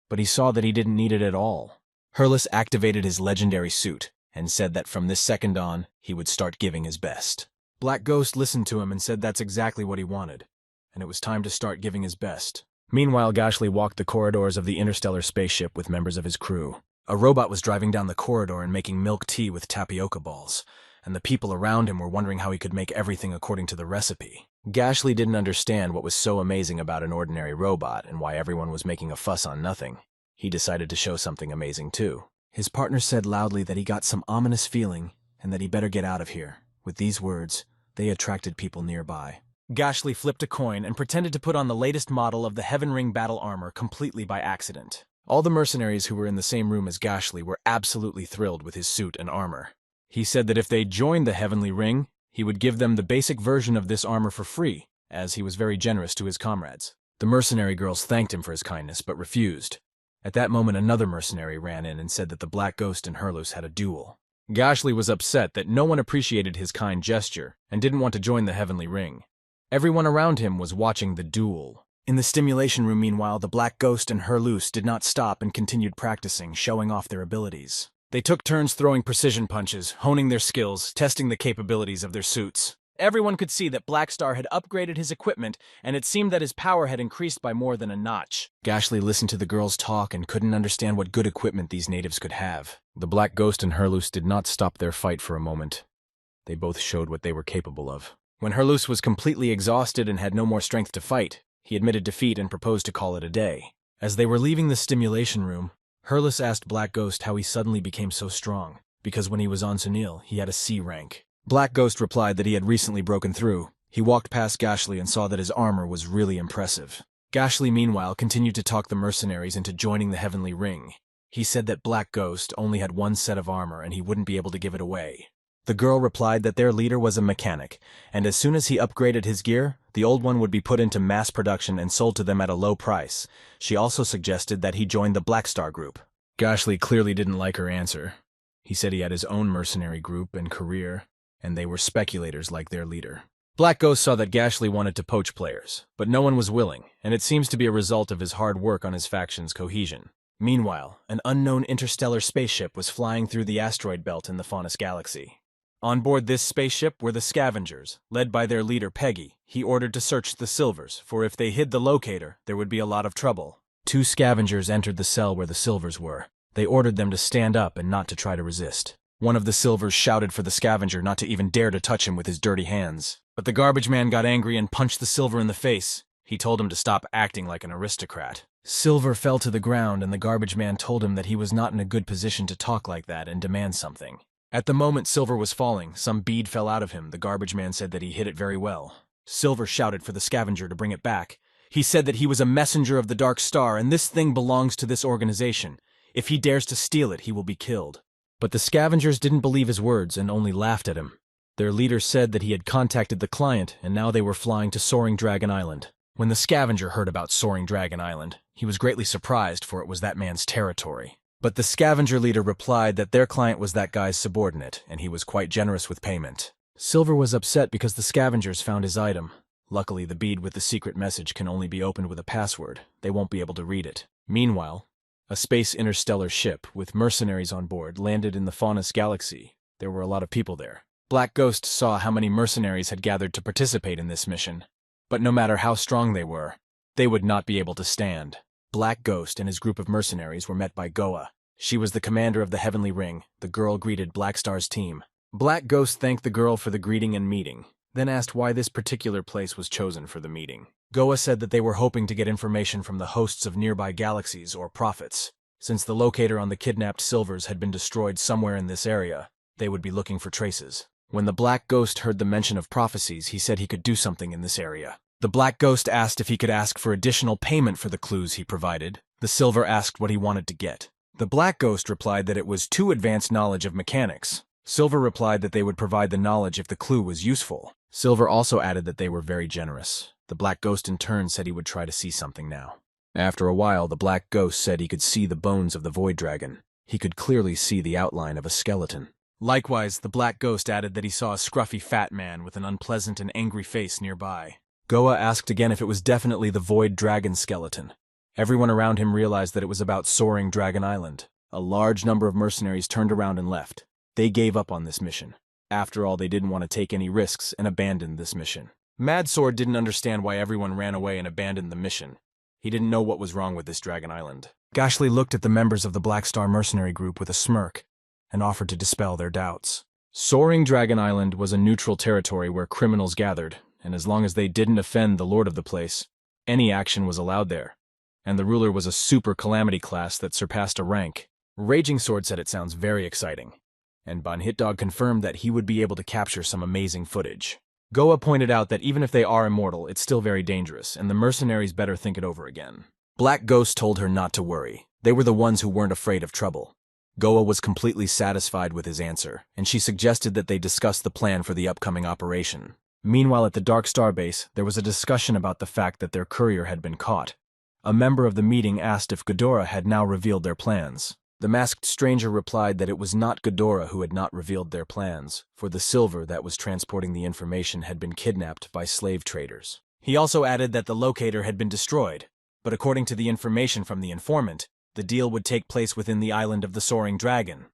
but he saw that he didn't need it at all. Hurlus activated his legendary suit and said that from this second on, he would start giving his best. Black Ghost listened to him and said that's exactly what he wanted, and it was time to start giving his best. Meanwhile, Gashley walked the corridors of the interstellar spaceship with members of his crew. A robot was driving down the corridor and making milk tea with tapioca balls, and the people around him were wondering how he could make everything according to the recipe. Gashley didn't understand what was so amazing about an ordinary robot and why everyone was making a fuss on nothing. He decided to show something amazing too. His partner said loudly that he got some ominous feeling and that he better get out of here. With these words, they attracted people nearby. Gashley flipped a coin and pretended to put on the latest model of the Heaven Ring battle armor completely by accident. All the mercenaries who were in the same room as Gashley were absolutely thrilled with his suit and armor. He said that if they joined the Heavenly Ring, he would give them the basic version of this armor for free, as he was very generous to his comrades. The mercenary girls thanked him for his kindness, but refused. At that moment, another mercenary ran in and said that the Black Ghost and Hurlus had a duel. Gashley was upset that no one appreciated his kind gesture and didn't want to join the Heavenly Ring. Everyone around him was watching the duel. In the stimulation room, meanwhile, the Black Ghost and Hurlus did not stop and continued practicing, showing off their abilities. They took turns throwing precision punches, honing their skills, testing the capabilities of their suits. Everyone could see that Blackstar had upgraded his equipment, and it seemed that his power had increased by more than a notch. Gashley listened to the girls talk and couldn't understand what good equipment these natives could have. The Black Ghost and Hurlus did not stop their fight for a moment. They both showed what they were capable of. When Hurlus was completely exhausted and had no more strength to fight, he admitted defeat and proposed to call it a day. As they were leaving the stimulation room, Hurlus asked Black Ghost how he suddenly became so strong, because when he was on Sunil, he had a C rank. Black Ghost replied that he had recently broken through. He walked past Gashley and saw that his armor was really impressive. Gashley, meanwhile, continued to talk the mercenaries into joining the Heavenly Ring. He said that Black Ghost only had one set of armor and he wouldn't be able to give it away. The girl replied that their leader was a mechanic, and as soon as he upgraded his gear, the old one would be put into mass production and sold to them at a low price. She also suggested that he join the Blackstar group. Gashley clearly didn't like her answer. He said he had his own mercenary group and career, and they were speculators like their leader. Black Ghost saw that Gashley wanted to poach players, but no one was willing, and it seems to be a result of his hard work on his faction's cohesion. Meanwhile, an unknown interstellar spaceship was flying through the asteroid belt in the Faunus Galaxy. On board this spaceship were the scavengers, led by their leader Peggy. He ordered to search the silvers, for if they hid the locator, there would be a lot of trouble. 2 scavengers entered the cell where the silvers were. They ordered them to stand up and not to try to resist. One of the silvers shouted for the scavenger not to even dare to touch him with his dirty hands. But the garbage man got angry and punched the silver in the face. He told him to stop acting like an aristocrat. Silver fell to the ground and the garbage man told him that he was not in a good position to talk like that and demand something. At the moment Silver was falling, some bead fell out of him. The garbage man said that he hit it very well. Silver shouted for the scavenger to bring it back. He said that he was a messenger of the Dark Star and this thing belongs to this organization. If he dares to steal it, he will be killed. But the scavengers didn't believe his words and only laughed at him. Their leader said that he had contacted the client and now they were flying to Soaring Dragon Island. When the scavenger heard about Soaring Dragon Island, he was greatly surprised for it was that man's territory. But the scavenger leader replied that their client was that guy's subordinate, and he was quite generous with payment. Silver was upset because the scavengers found his item. Luckily, the bead with the secret message can only be opened with a password. They won't be able to read it. Meanwhile, a space interstellar ship with mercenaries on board landed in the Faunus Galaxy. There were a lot of people there. Black Ghost saw how many mercenaries had gathered to participate in this mission. But no matter how strong they were, they would not be able to stand. Black Ghost and his group of mercenaries were met by Goa. She was the commander of the Heavenly Ring. The girl greeted Blackstar's team. Black Ghost thanked the girl for the greeting and meeting, then asked why this particular place was chosen for the meeting. Goa said that they were hoping to get information from the hosts of nearby galaxies or prophets. Since the locator on the kidnapped silvers had been destroyed somewhere in this area, they would be looking for traces. When the Black Ghost heard the mention of prophecies, he said he could do something in this area. The Black Ghost asked if he could ask for additional payment for the clues he provided. The Silver asked what he wanted to get. The Black Ghost replied that it was too advanced knowledge of mechanics. Silver replied that they would provide the knowledge if the clue was useful. Silver also added that they were very generous. The Black Ghost in turn said he would try to see something now. After a while, the Black Ghost said he could see the bones of the Void Dragon. He could clearly see the outline of a skeleton. Likewise, the Black Ghost added that he saw a scruffy fat man with an unpleasant and angry face nearby. Goa asked again if it was definitely the Void Dragon skeleton. Everyone around him realized that it was about Soaring Dragon Island. A large number of mercenaries turned around and left. They gave up on this mission. After all, they didn't want to take any risks and abandoned this mission. Mad Sword didn't understand why everyone ran away and abandoned the mission. He didn't know what was wrong with this Dragon Island. Gashley looked at the members of the Black Star mercenary group with a smirk and offered to dispel their doubts. Soaring Dragon Island was a neutral territory where criminals gathered, and as long as they didn't offend the lord of the place, any action was allowed there. And the ruler was a super calamity class that surpassed a rank. Raging Sword said it sounds very exciting, and Ban Hit Dog confirmed that he would be able to capture some amazing footage. Goa pointed out that even if they are immortal, it's still very dangerous, and the mercenaries better think it over again. Black Ghost told her not to worry. They were the ones who weren't afraid of trouble. Goa was completely satisfied with his answer, and she suggested that they discuss the plan for the upcoming operation. Meanwhile, at the Dark Star base, there was a discussion about the fact that their courier had been caught. A member of the meeting asked if Ghidorah had now revealed their plans. The masked stranger replied that it was not Ghidorah who had not revealed their plans, for the silver that was transporting the information had been kidnapped by slave traders. He also added that the locator had been destroyed, but according to the information from the informant, the deal would take place within the island of the Soaring Dragon.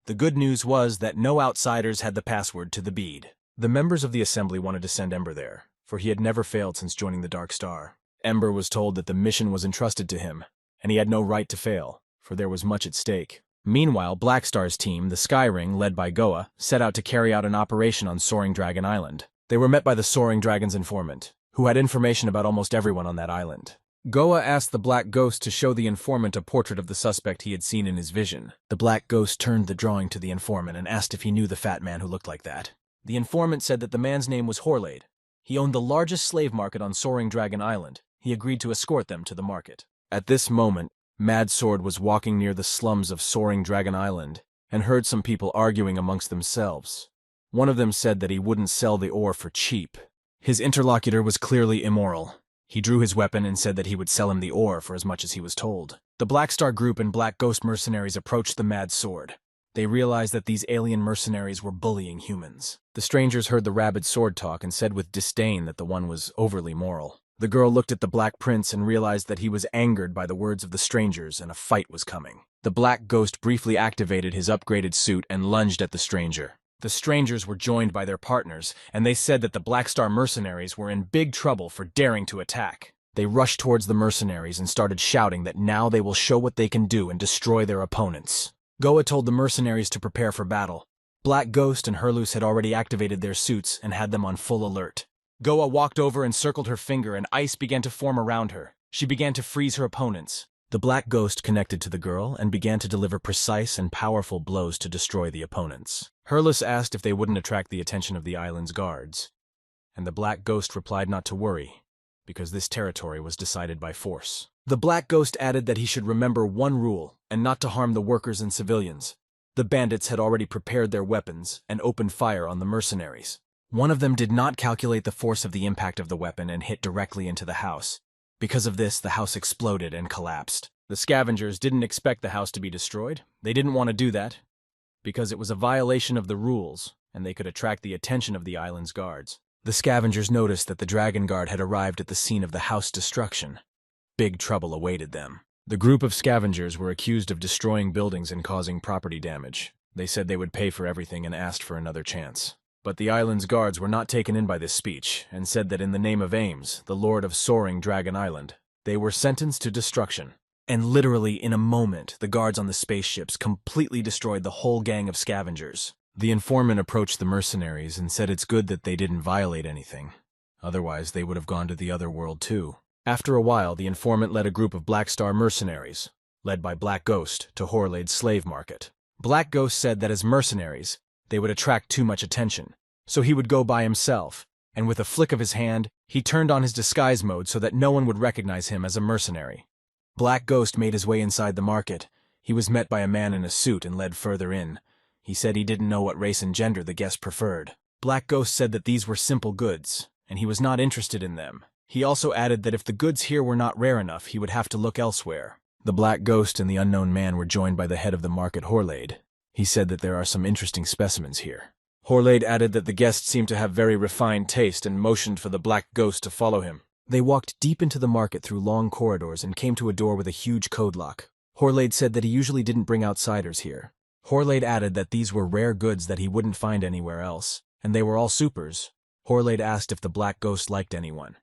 The good news was that no outsiders had the password to the bead. The members of the assembly wanted to send Ember there, for he had never failed since joining the Dark Star. Ember was told that the mission was entrusted to him, and he had no right to fail, for there was much at stake. Meanwhile, Black Star's team, the Sky Ring, led by Goa, set out to carry out an operation on Soaring Dragon Island. They were met by the Soaring Dragon's informant, who had information about almost everyone on that island. Goa asked the Black Ghost to show the informant a portrait of the suspect he had seen in his vision. The Black Ghost turned the drawing to the informant and asked if he knew the fat man who looked like that. The informant said that the man's name was Horlade. He owned the largest slave market on Soaring Dragon Island. He agreed to escort them to the market. At this moment, Mad Sword was walking near the slums of Soaring Dragon Island and heard some people arguing amongst themselves. One of them said that he wouldn't sell the ore for cheap. His interlocutor was clearly immoral. He drew his weapon and said that he would sell him the ore for as much as he was told. The Black Star group and Black Ghost mercenaries approached the Mad Sword. They realized that these alien mercenaries were bullying humans. The strangers heard the rabid sword talk and said with disdain that the one was overly moral. The girl looked at the Black Prince and realized that he was angered by the words of the strangers and a fight was coming. The Black Ghost briefly activated his upgraded suit and lunged at the stranger. The strangers were joined by their partners, and they said that the Black Star mercenaries were in big trouble for daring to attack. They rushed towards the mercenaries and started shouting that now they will show what they can do and destroy their opponents. Goa told the mercenaries to prepare for battle. Black Ghost and Herloose had already activated their suits and had them on full alert. Goa walked over and circled her finger and ice began to form around her. She began to freeze her opponents. The Black Ghost connected to the girl and began to deliver precise and powerful blows to destroy the opponents. Herloose asked if they wouldn't attract the attention of the island's guards, and the Black Ghost replied not to worry, because this territory was decided by force. The Black Ghost added that he should remember one rule, and not to harm the workers and civilians. The bandits had already prepared their weapons and opened fire on the mercenaries. One of them did not calculate the force of the impact of the weapon and hit directly into the house. Because of this, the house exploded and collapsed. The scavengers didn't expect the house to be destroyed. They didn't want to do that, because it was a violation of the rules, and they could attract the attention of the island's guards. The scavengers noticed that the Dragon Guard had arrived at the scene of the house destruction. Big trouble awaited them. The group of scavengers were accused of destroying buildings and causing property damage. They said they would pay for everything and asked for another chance. But the island's guards were not taken in by this speech, and said that in the name of Ames, the lord of Soaring Dragon Island, they were sentenced to destruction. And literally in a moment, the guards on the spaceships completely destroyed the whole gang of scavengers. The informant approached the mercenaries and said it's good that they didn't violate anything. Otherwise, they would have gone to the other world too. After a while, the informant led a group of Black Star mercenaries, led by Black Ghost, to Horlade's slave market. Black Ghost said that as mercenaries, they would attract too much attention, so he would go by himself, and with a flick of his hand, he turned on his disguise mode so that no one would recognize him as a mercenary. Black Ghost made his way inside the market. He was met by a man in a suit and led further in. He said he didn't know what race and gender the guest preferred. Black Ghost said that these were simple goods, and he was not interested in them. He also added that if the goods here were not rare enough, he would have to look elsewhere. The Black Ghost and the unknown man were joined by the head of the market, Horlade. He said that there are some interesting specimens here. Horlade added that the guest seemed to have very refined taste and motioned for the Black Ghost to follow him. They walked deep into the market through long corridors and came to a door with a huge code lock. Horlade said that he usually didn't bring outsiders here. Horlade added that these were rare goods that he wouldn't find anywhere else, and they were all supers. Horlade asked if the Black Ghost liked anyone.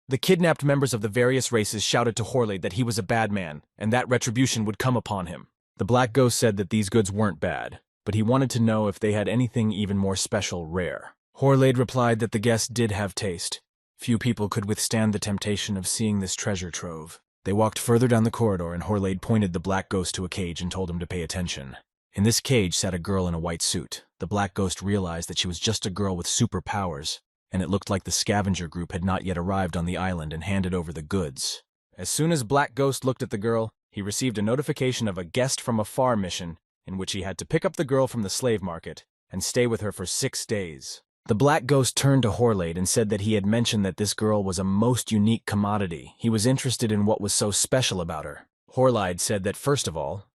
The kidnapped members of the various races shouted to Horlade that he was a bad man, and that retribution would come upon him. The Black Ghost said that these goods weren't bad, but he wanted to know if they had anything even more special rare. Horlade replied that the guests did have taste. Few people could withstand the temptation of seeing this treasure trove. They walked further down the corridor and Horlade pointed the Black Ghost to a cage and told him to pay attention. In this cage sat a girl in a white suit. The Black Ghost realized that she was just a girl with superpowers, and it looked like the scavenger group had not yet arrived on the island and handed over the goods. As soon as Black Ghost looked at the girl, he received a notification of a guest from afar mission in which he had to pick up the girl from the slave market and stay with her for 6 days. The Black Ghost turned to Horlade and said that he had mentioned that this girl was a most unique commodity. He was interested in what was so special about her. Horlade said that, first of all,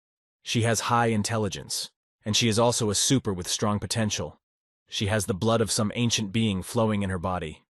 she has high intelligence, and she is also a super with strong potential. She has the blood of some ancient being flowing in her body,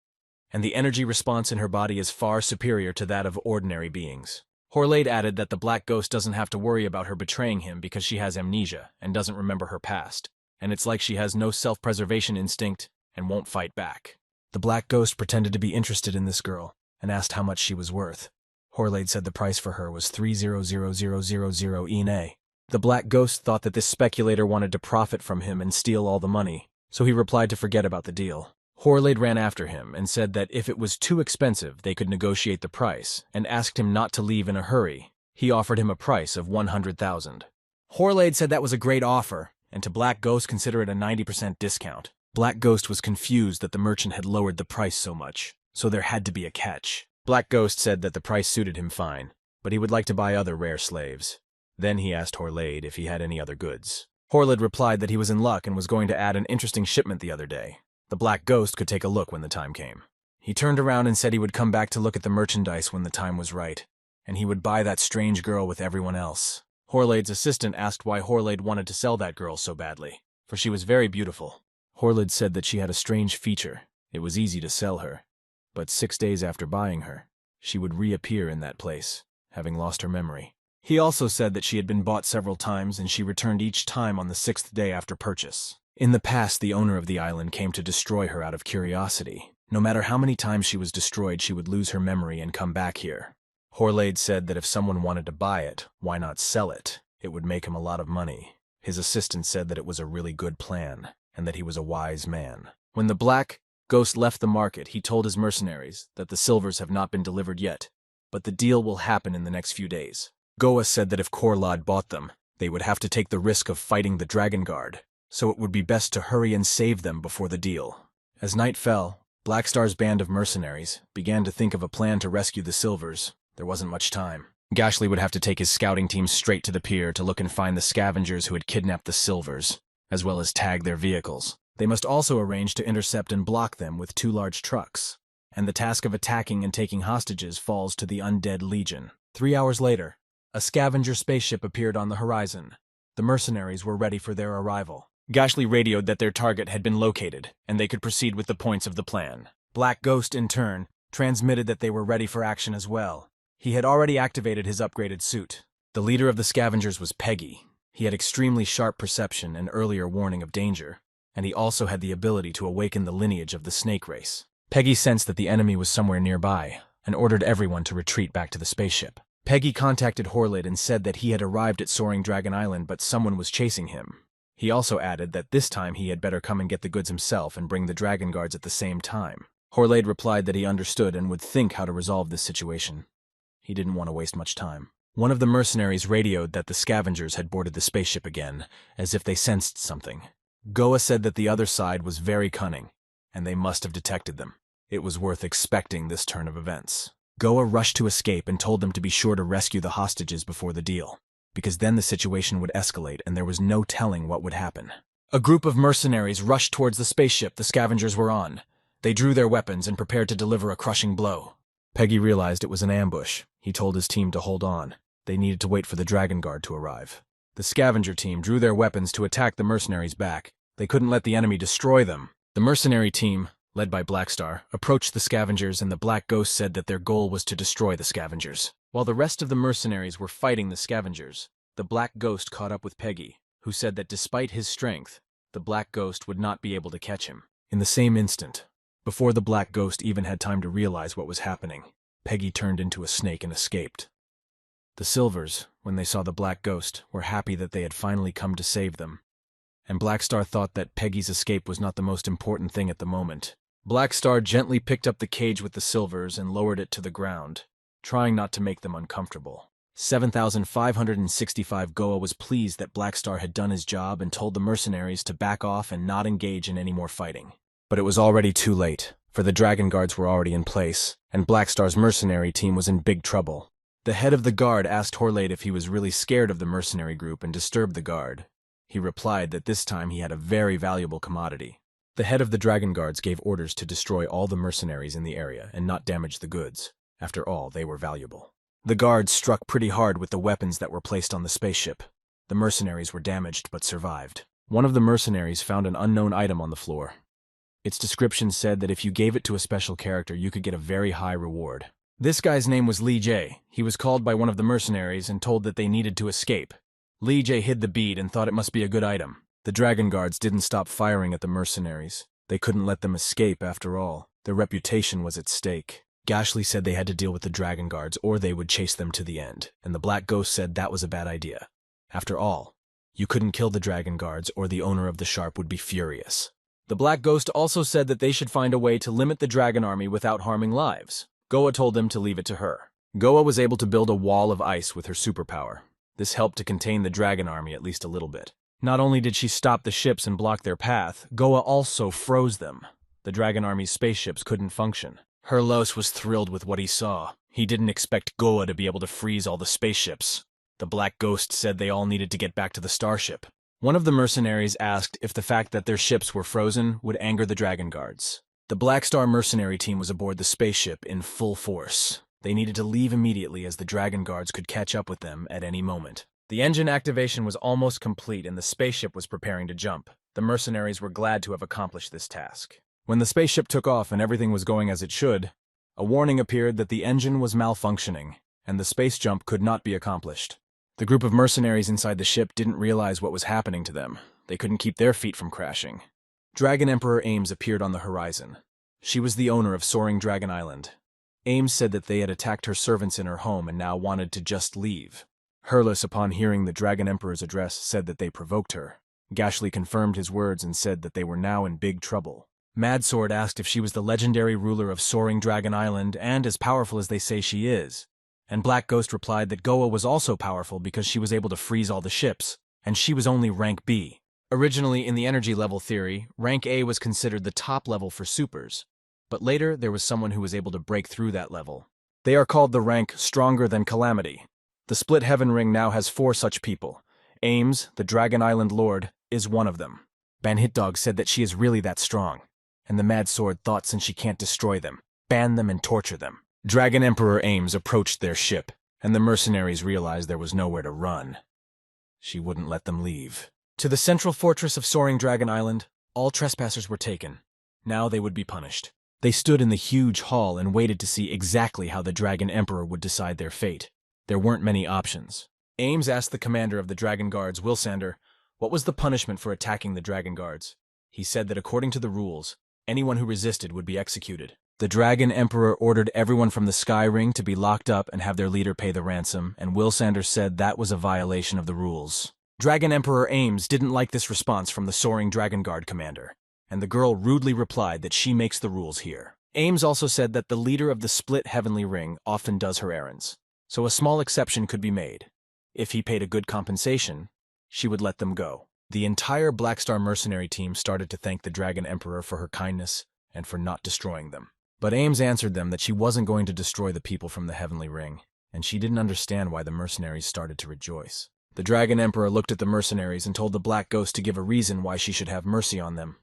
and the energy response in her body is far superior to that of ordinary beings. Horlade added that the Black Ghost doesn't have to worry about her betraying him because she has amnesia and doesn't remember her past, and it's like she has no self-preservation instinct and won't fight back. The Black Ghost pretended to be interested in this girl and asked how much she was worth. Horlade said the price for her was 300,000 ine. The Black Ghost thought that this speculator wanted to profit from him and steal all the money, so he replied to forget about the deal. Horlade ran after him and said that if it was too expensive, they could negotiate the price, and asked him not to leave in a hurry. He offered him a price of 100,000. Horlade said that was a great offer, and to Black Ghost consider it a 90% discount. Black Ghost was confused that the merchant had lowered the price so much, so there had to be a catch. Black Ghost said that the price suited him fine, but he would like to buy other rare slaves. Then he asked Horlade if he had any other goods. Horlade replied that he was in luck and was going to add an interesting shipment the other day. The Black Ghost could take a look when the time came. He turned around and said he would come back to look at the merchandise when the time was right, and he would buy that strange girl with everyone else. Horlade's assistant asked why Horlade wanted to sell that girl so badly, for she was very beautiful. Horlade said that she had a strange feature. It was easy to sell her, but 6 days after buying her, she would reappear in that place, having lost her memory. He also said that she had been bought several times and she returned each time on the 6th day after purchase. In the past, the owner of the island came to destroy her out of curiosity. No matter how many times she was destroyed, she would lose her memory and come back here. Horlade said that if someone wanted to buy it, why not sell it? It would make him a lot of money. His assistant said that it was a really good plan, and that he was a wise man. When the Black Ghost left the market, he told his mercenaries that the silvers have not been delivered yet, but the deal will happen in the next few days. Goa said that if Korlad bought them, they would have to take the risk of fighting the Dragon Guard, so it would be best to hurry and save them before the deal. As night fell, Blackstar's band of mercenaries began to think of a plan to rescue the silvers. There wasn't much time. Gashley would have to take his scouting team straight to the pier to look and find the scavengers who had kidnapped the silvers, as well as tag their vehicles. They must also arrange to intercept and block them with 2 large trucks, and the task of attacking and taking hostages falls to the Undead Legion. 3 hours later, a scavenger spaceship appeared on the horizon. The mercenaries were ready for their arrival. Gashley radioed that their target had been located, and they could proceed with the points of the plan. Black Ghost, in turn, transmitted that they were ready for action as well. He had already activated his upgraded suit. The leader of the scavengers was Peggy. He had extremely sharp perception and earlier warning of danger, and he also had the ability to awaken the lineage of the snake race. Peggy sensed that the enemy was somewhere nearby, and ordered everyone to retreat back to the spaceship. Peggy contacted Horlade and said that he had arrived at Soaring Dragon Island, but someone was chasing him. He also added that this time he had better come and get the goods himself and bring the Dragon Guards at the same time. Horlade replied that he understood and would think how to resolve this situation. He didn't want to waste much time. One of the mercenaries radioed that the scavengers had boarded the spaceship again, as if they sensed something. Goa said that the other side was very cunning, and they must have detected them. It was worth expecting this turn of events. Goa rushed to escape and told them to be sure to rescue the hostages before the deal, because then the situation would escalate and there was no telling what would happen. A group of mercenaries rushed towards the spaceship the scavengers were on. They drew their weapons and prepared to deliver a crushing blow. Peggy realized it was an ambush. He told his team to hold on. They needed to wait for the Dragon Guard to arrive. The scavenger team drew their weapons to attack the mercenaries back. They couldn't let the enemy destroy them. The mercenary team, led by Blackstar, approached the scavengers, and the Black Ghost said that their goal was to destroy the scavengers. While the rest of the mercenaries were fighting the scavengers, the Black Ghost caught up with Peggy, who said that despite his strength, the Black Ghost would not be able to catch him. In the same instant, before the Black Ghost even had time to realize what was happening, Peggy turned into a snake and escaped. The Silvers, when they saw the Black Ghost, were happy that they had finally come to save them, and Blackstar thought that Peggy's escape was not the most important thing at the moment. Blackstar gently picked up the cage with the Silvers and lowered it to the ground, trying not to make them uncomfortable. 7,565 Goa was pleased that Blackstar had done his job and told the mercenaries to back off and not engage in any more fighting. But it was already too late, for the Dragon Guards were already in place, and Blackstar's mercenary team was in big trouble. The head of the guard asked Horlade if he was really scared of the mercenary group and disturbed the guard. He replied that this time he had a very valuable commodity. The head of the Dragon Guards gave orders to destroy all the mercenaries in the area and not damage the goods. After all, they were valuable. The guards struck pretty hard with the weapons that were placed on the spaceship. The mercenaries were damaged but survived. One of the mercenaries found an unknown item on the floor. Its description said that if you gave it to a special character, you could get a very high reward. This guy's name was Lee J. He was called by one of the mercenaries and told that they needed to escape. Lee J hid the bead and thought it must be a good item. The Dragon Guards didn't stop firing at the mercenaries. They couldn't let them escape after all. Their reputation was at stake. Gashley said they had to deal with the Dragon Guards or they would chase them to the end, and the Black Ghost said that was a bad idea. After all, you couldn't kill the Dragon Guards or the owner of the Sharp would be furious. The Black Ghost also said that they should find a way to limit the Dragon Army without harming lives. Goa told them to leave it to her. Goa was able to build a wall of ice with her superpower. This helped to contain the Dragon Army at least a little bit. Not only did she stop the ships and block their path, Goa also froze them. The Dragon Army's spaceships couldn't function. Herlos was thrilled with what he saw. He didn't expect Goa to be able to freeze all the spaceships. The Black Ghost said they all needed to get back to the starship. One of the mercenaries asked if the fact that their ships were frozen would anger the Dragon Guards. The Black Star mercenary team was aboard the spaceship in full force. They needed to leave immediately as the Dragon Guards could catch up with them at any moment. The engine activation was almost complete and the spaceship was preparing to jump. The mercenaries were glad to have accomplished this task. When the spaceship took off and everything was going as it should, a warning appeared that the engine was malfunctioning and the space jump could not be accomplished. The group of mercenaries inside the ship didn't realize what was happening to them. They couldn't keep their feet from crashing. Dragon Emperor Ames appeared on the horizon. She was the owner of Soaring Dragon Island. Ames said that they had attacked her servants in her home and now wanted to just leave. Herlos, upon hearing the Dragon Emperor's address, said that they provoked her. Gashley confirmed his words and said that they were now in big trouble. Madsword asked if she was the legendary ruler of Soaring Dragon Island and as powerful as they say she is. And Black Ghost replied that Goa was also powerful because she was able to freeze all the ships, and she was only rank B. Originally, in the energy level theory, rank A was considered the top level for supers, but later there was someone who was able to break through that level. They are called the rank Stronger Than Calamity. The Split Heaven Ring now has 4 such people. Ames, the Dragon Island Lord, is one of them. Banhitdog said that she is really that strong, and the Mad Sword thought since she can't destroy them, ban them and torture them. Dragon Emperor Ames approached their ship, and the mercenaries realized there was nowhere to run. She wouldn't let them leave. To the central fortress of Soaring Dragon Island, all trespassers were taken. Now they would be punished. They stood in the huge hall and waited to see exactly how the Dragon Emperor would decide their fate. There weren't many options. Ames asked the commander of the Dragon Guards, Wilsander, what was the punishment for attacking the Dragon Guards. He said that according to the rules, anyone who resisted would be executed. The Dragon Emperor ordered everyone from the Sky Ring to be locked up and have their leader pay the ransom, and Wilsander said that was a violation of the rules. Dragon Emperor Ames didn't like this response from the Soaring Dragon Guard commander, and the girl rudely replied that she makes the rules here. Ames also said that the leader of the Split Heavenly Ring often does her errands, so a small exception could be made. If he paid a good compensation, she would let them go. The entire Black Star mercenary team started to thank the Dragon Emperor for her kindness and for not destroying them. But Ames answered them that she wasn't going to destroy the people from the Heavenly Ring, and she didn't understand why the mercenaries started to rejoice. The Dragon Emperor looked at the mercenaries and told the Black Ghost to give a reason why she should have mercy on them,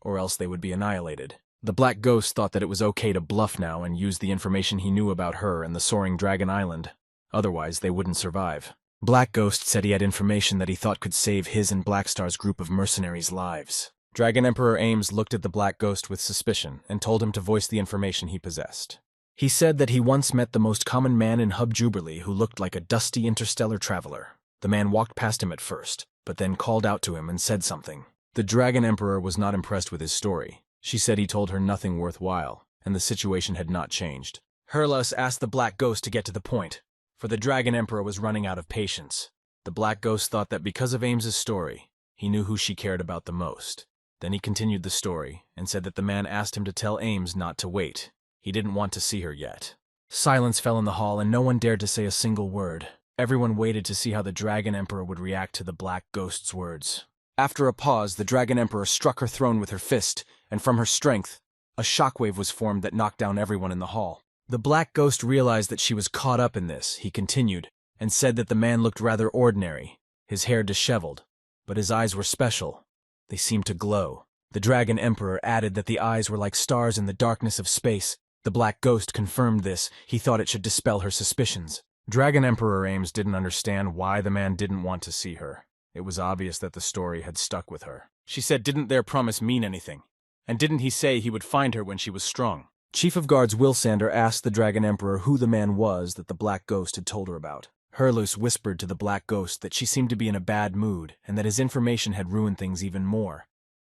or else they would be annihilated. The Black Ghost thought that it was okay to bluff now and use the information he knew about her and the Soaring Dragon Island. Otherwise, they wouldn't survive. Black Ghost said he had information that he thought could save his and Black Star's group of mercenaries' lives. Dragon Emperor Ames looked at the Black Ghost with suspicion and told him to voice the information he possessed. He said that he once met the most common man in Hub Jubilee who looked like a dusty interstellar traveler. The man walked past him at first, but then called out to him and said something. The Dragon Emperor was not impressed with his story. She said he told her nothing worthwhile, and the situation had not changed. Herlos asked the Black Ghost to get to the point, for the Dragon Emperor was running out of patience. The Black Ghost thought that because of Ames's story, he knew who she cared about the most. Then he continued the story and said that the man asked him to tell Ames not to wait. He didn't want to see her yet. Silence fell in the hall and no one dared to say a single word. Everyone waited to see how the Dragon Emperor would react to the Black Ghost's words. After a pause, the Dragon Emperor struck her throne with her fist, and from her strength, a shockwave was formed that knocked down everyone in the hall. The Black Ghost realized that she was caught up in this. He continued, and said that the man looked rather ordinary, his hair disheveled, but his eyes were special. They seemed to glow. The Dragon Emperor added that the eyes were like stars in the darkness of space. The Black Ghost confirmed this. He thought it should dispel her suspicions. Dragon Emperor Ames didn't understand why the man didn't want to see her. It was obvious that the story had stuck with her. She said, didn't their promise mean anything? And didn't he say he would find her when she was strong? Chief of Guards Wilsander asked the Dragon Emperor who the man was that the Black Ghost had told her about. Herlos whispered to the Black Ghost that she seemed to be in a bad mood and that his information had ruined things even more.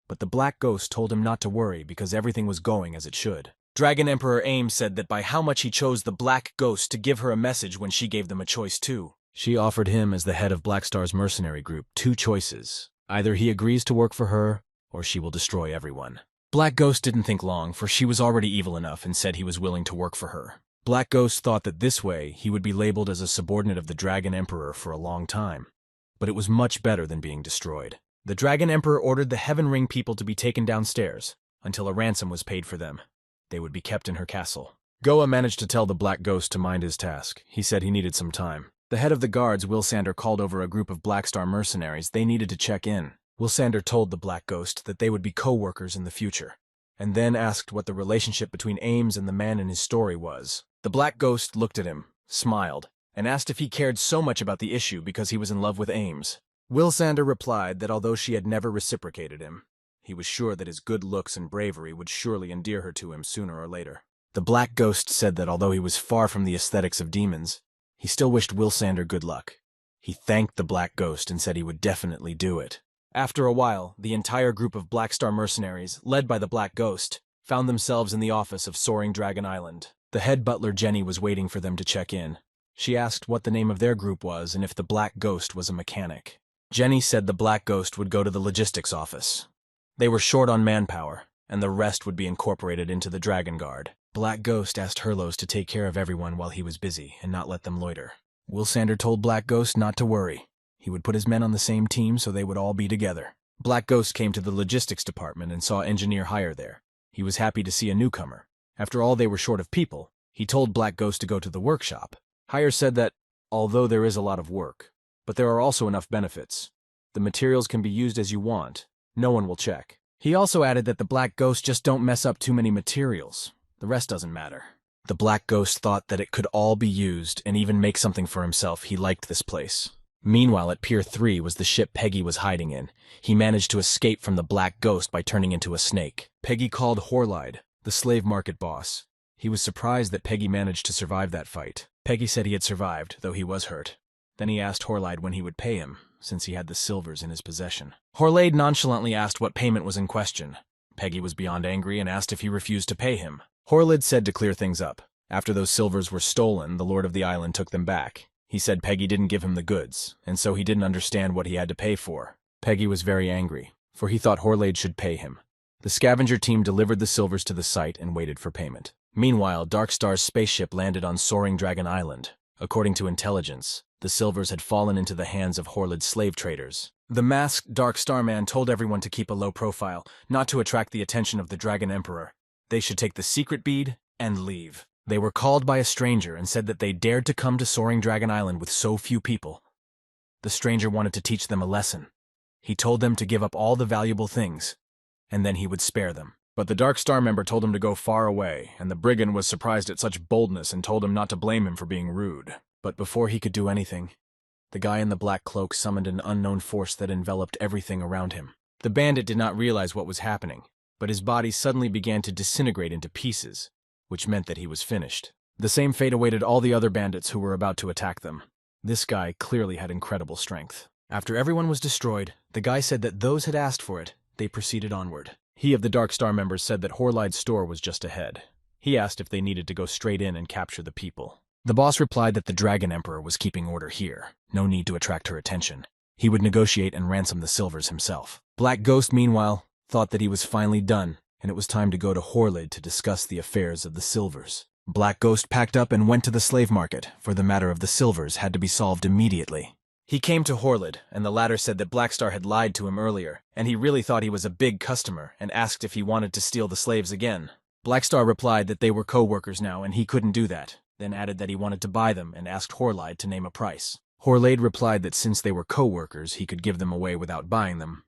But the Black Ghost told him not to worry because everything was going as it should. Dragon Emperor Ames said that by how much he chose the Black Ghost to give her a message when she gave them a choice too. She offered him, as the head of Black Star's mercenary group, 2 choices. Either he agrees to work for her, or she will destroy everyone. Black Ghost didn't think long, for she was already evil enough and said he was willing to work for her. Black Ghost thought that this way he would be labeled as a subordinate of the Dragon Emperor for a long time. But it was much better than being destroyed. The Dragon Emperor ordered the Heaven Ring people to be taken downstairs, until a ransom was paid for them. They would be kept in her castle. Goa managed to tell the Black Ghost to mind his task. He said he needed some time. The head of the guards, Wilsander, called over a group of Black Star mercenaries. They needed to check in. Wilsander told the Black Ghost that they would be co-workers in the future, and then asked what the relationship between Ames and the man in his story was. The Black Ghost looked at him, smiled, and asked if he cared so much about the issue because he was in love with Ames. Wilsander replied that although she had never reciprocated him, he was sure that his good looks and bravery would surely endear her to him sooner or later. The Black Ghost said that although he was far from the aesthetics of demons, he still wished Wilsander good luck. He thanked the Black Ghost and said he would definitely do it. After a while, the entire group of Black Star mercenaries, led by the Black Ghost, found themselves in the office of Soaring Dragon Island. The head butler Jenny was waiting for them to check in. She asked what the name of their group was and if the Black Ghost was a mechanic. Jenny said the Black Ghost would go to the logistics office. They were short on manpower, and the rest would be incorporated into the Dragon Guard. Black Ghost asked Herlos to take care of everyone while he was busy and not let them loiter. Wilsander told Black Ghost not to worry. He would put his men on the same team so they would all be together. Black Ghost came to the logistics department and saw Engineer Hire there. He was happy to see a newcomer. After all, they were short of people. He told Black Ghost to go to the workshop. Hire said that, although there is a lot of work, but there are also enough benefits. The materials can be used as you want. No one will check. He also added that the Black Ghost just don't mess up too many materials. The rest doesn't matter. The Black Ghost thought that it could all be used and even make something for himself. He liked this place. Meanwhile, at Pier 3 was the ship Peggy was hiding in. He managed to escape from the Black Ghost by turning into a snake. Peggy called Horlide, the slave market boss. He was surprised that Peggy managed to survive that fight. Peggy said he had survived, though he was hurt. Then he asked Horlide when he would pay him, since he had the silvers in his possession. Horlide nonchalantly asked what payment was in question. Peggy was beyond angry and asked if he refused to pay him. Horlide said to clear things up. After those silvers were stolen, the lord of the island took them back. He said Peggy didn't give him the goods, and so he didn't understand what he had to pay for. Peggy was very angry, for he thought Horlide should pay him. The scavenger team delivered the silvers to the site and waited for payment. Meanwhile, Dark Star's spaceship landed on Soaring Dragon Island. According to intelligence, the silvers had fallen into the hands of Horlide's slave traders. The masked Dark Star man told everyone to keep a low profile, not to attract the attention of the Dragon Emperor. They should take the secret bead and leave. They were called by a stranger and said that they dared to come to Soaring Dragon Island with so few people. The stranger wanted to teach them a lesson. He told them to give up all the valuable things, and then he would spare them. But the Dark Star member told him to go far away, and the brigand was surprised at such boldness and told him not to blame him for being rude. But before he could do anything, the guy in the black cloak summoned an unknown force that enveloped everything around him. The bandit did not realize what was happening, but his body suddenly began to disintegrate into pieces. which meant that he was finished. The same fate awaited all the other bandits who were about to attack them. This guy clearly had incredible strength. After everyone was destroyed, the guy said that those had asked for it. They proceeded onward. He of the Dark Star members said that Horlide's store was just ahead. He asked if they needed to go straight in and capture the people. The boss replied that the Dragon Emperor was keeping order here. No need to attract her attention. He would negotiate and ransom the silvers himself. Black Ghost, meanwhile, thought that he was finally done, and it was time to go to Horlide to discuss the affairs of the silvers. Black Ghost packed up and went to the slave market, for the matter of the silvers had to be solved immediately. He came to Horlide, and the latter said that Blackstar had lied to him earlier, and he really thought he was a big customer, and asked if he wanted to steal the slaves again. Blackstar replied that they were co-workers now, and he couldn't do that, then added that he wanted to buy them and asked Horlide to name a price. Horlide replied that since they were co-workers, he could give them away without buying them.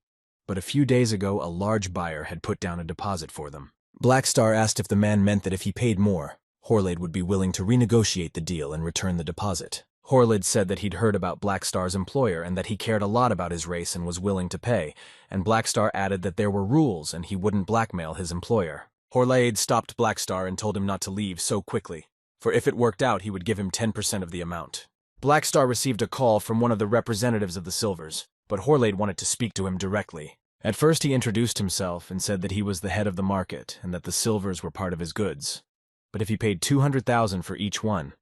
But a few days ago, a large buyer had put down a deposit for them. Blackstar asked if the man meant that if he paid more, Horlide would be willing to renegotiate the deal and return the deposit. Horlide said that he'd heard about Blackstar's employer and that he cared a lot about his race and was willing to pay, and Blackstar added that there were rules and he wouldn't blackmail his employer. Horlide stopped Blackstar and told him not to leave so quickly, for if it worked out he would give him 10% of the amount. Blackstar received a call from one of the representatives of the Silvers, but Horlide wanted to speak to him directly. At first he introduced himself and said that he was the head of the market and that the Silvers were part of his goods. But if he paid 200,000 for each one,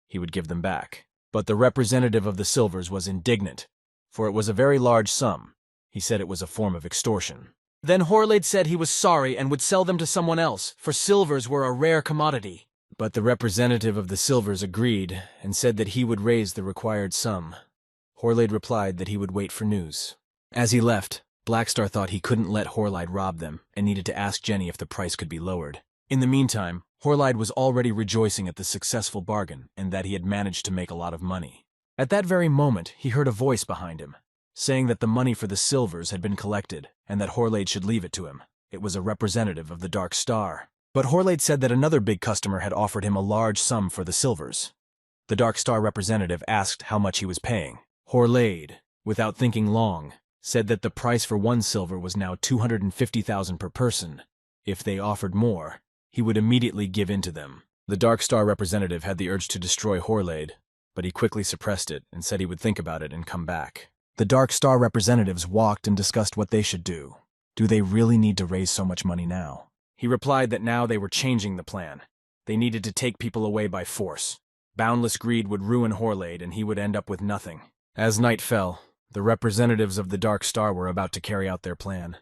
he would give them back. But the representative of the Silvers was indignant, for it was a very large sum. He said it was a form of extortion. Then Horlide said he was sorry and would sell them to someone else, for silvers were a rare commodity. But the representative of the Silvers agreed and said that he would raise the required sum. Horlide replied that he would wait for news. As he left, Blackstar thought he couldn't let Horlide rob them and needed to ask Jenny if the price could be lowered. In the meantime, Horlide was already rejoicing at the successful bargain and that he had managed to make a lot of money. At that very moment, he heard a voice behind him, saying that the money for the silvers had been collected and that Horlide should leave it to him. It was a representative of the Dark Star. But Horlide said that another big customer had offered him a large sum for the silvers. The Dark Star representative asked how much he was paying. Horlide, without thinking long, said that the price for one silver was now 250,000 per person. If they offered more, he would immediately give in to them. The Dark Star representative had the urge to destroy Horlide, but he quickly suppressed it and said he would think about it and come back. The Dark Star representatives walked and discussed what they should do. Do they really need to raise so much money now? He replied that now they were changing the plan. They needed to take people away by force. Boundless greed would ruin Horlide and he would end up with nothing. As night fell, the representatives of the Dark Star were about to carry out their plan.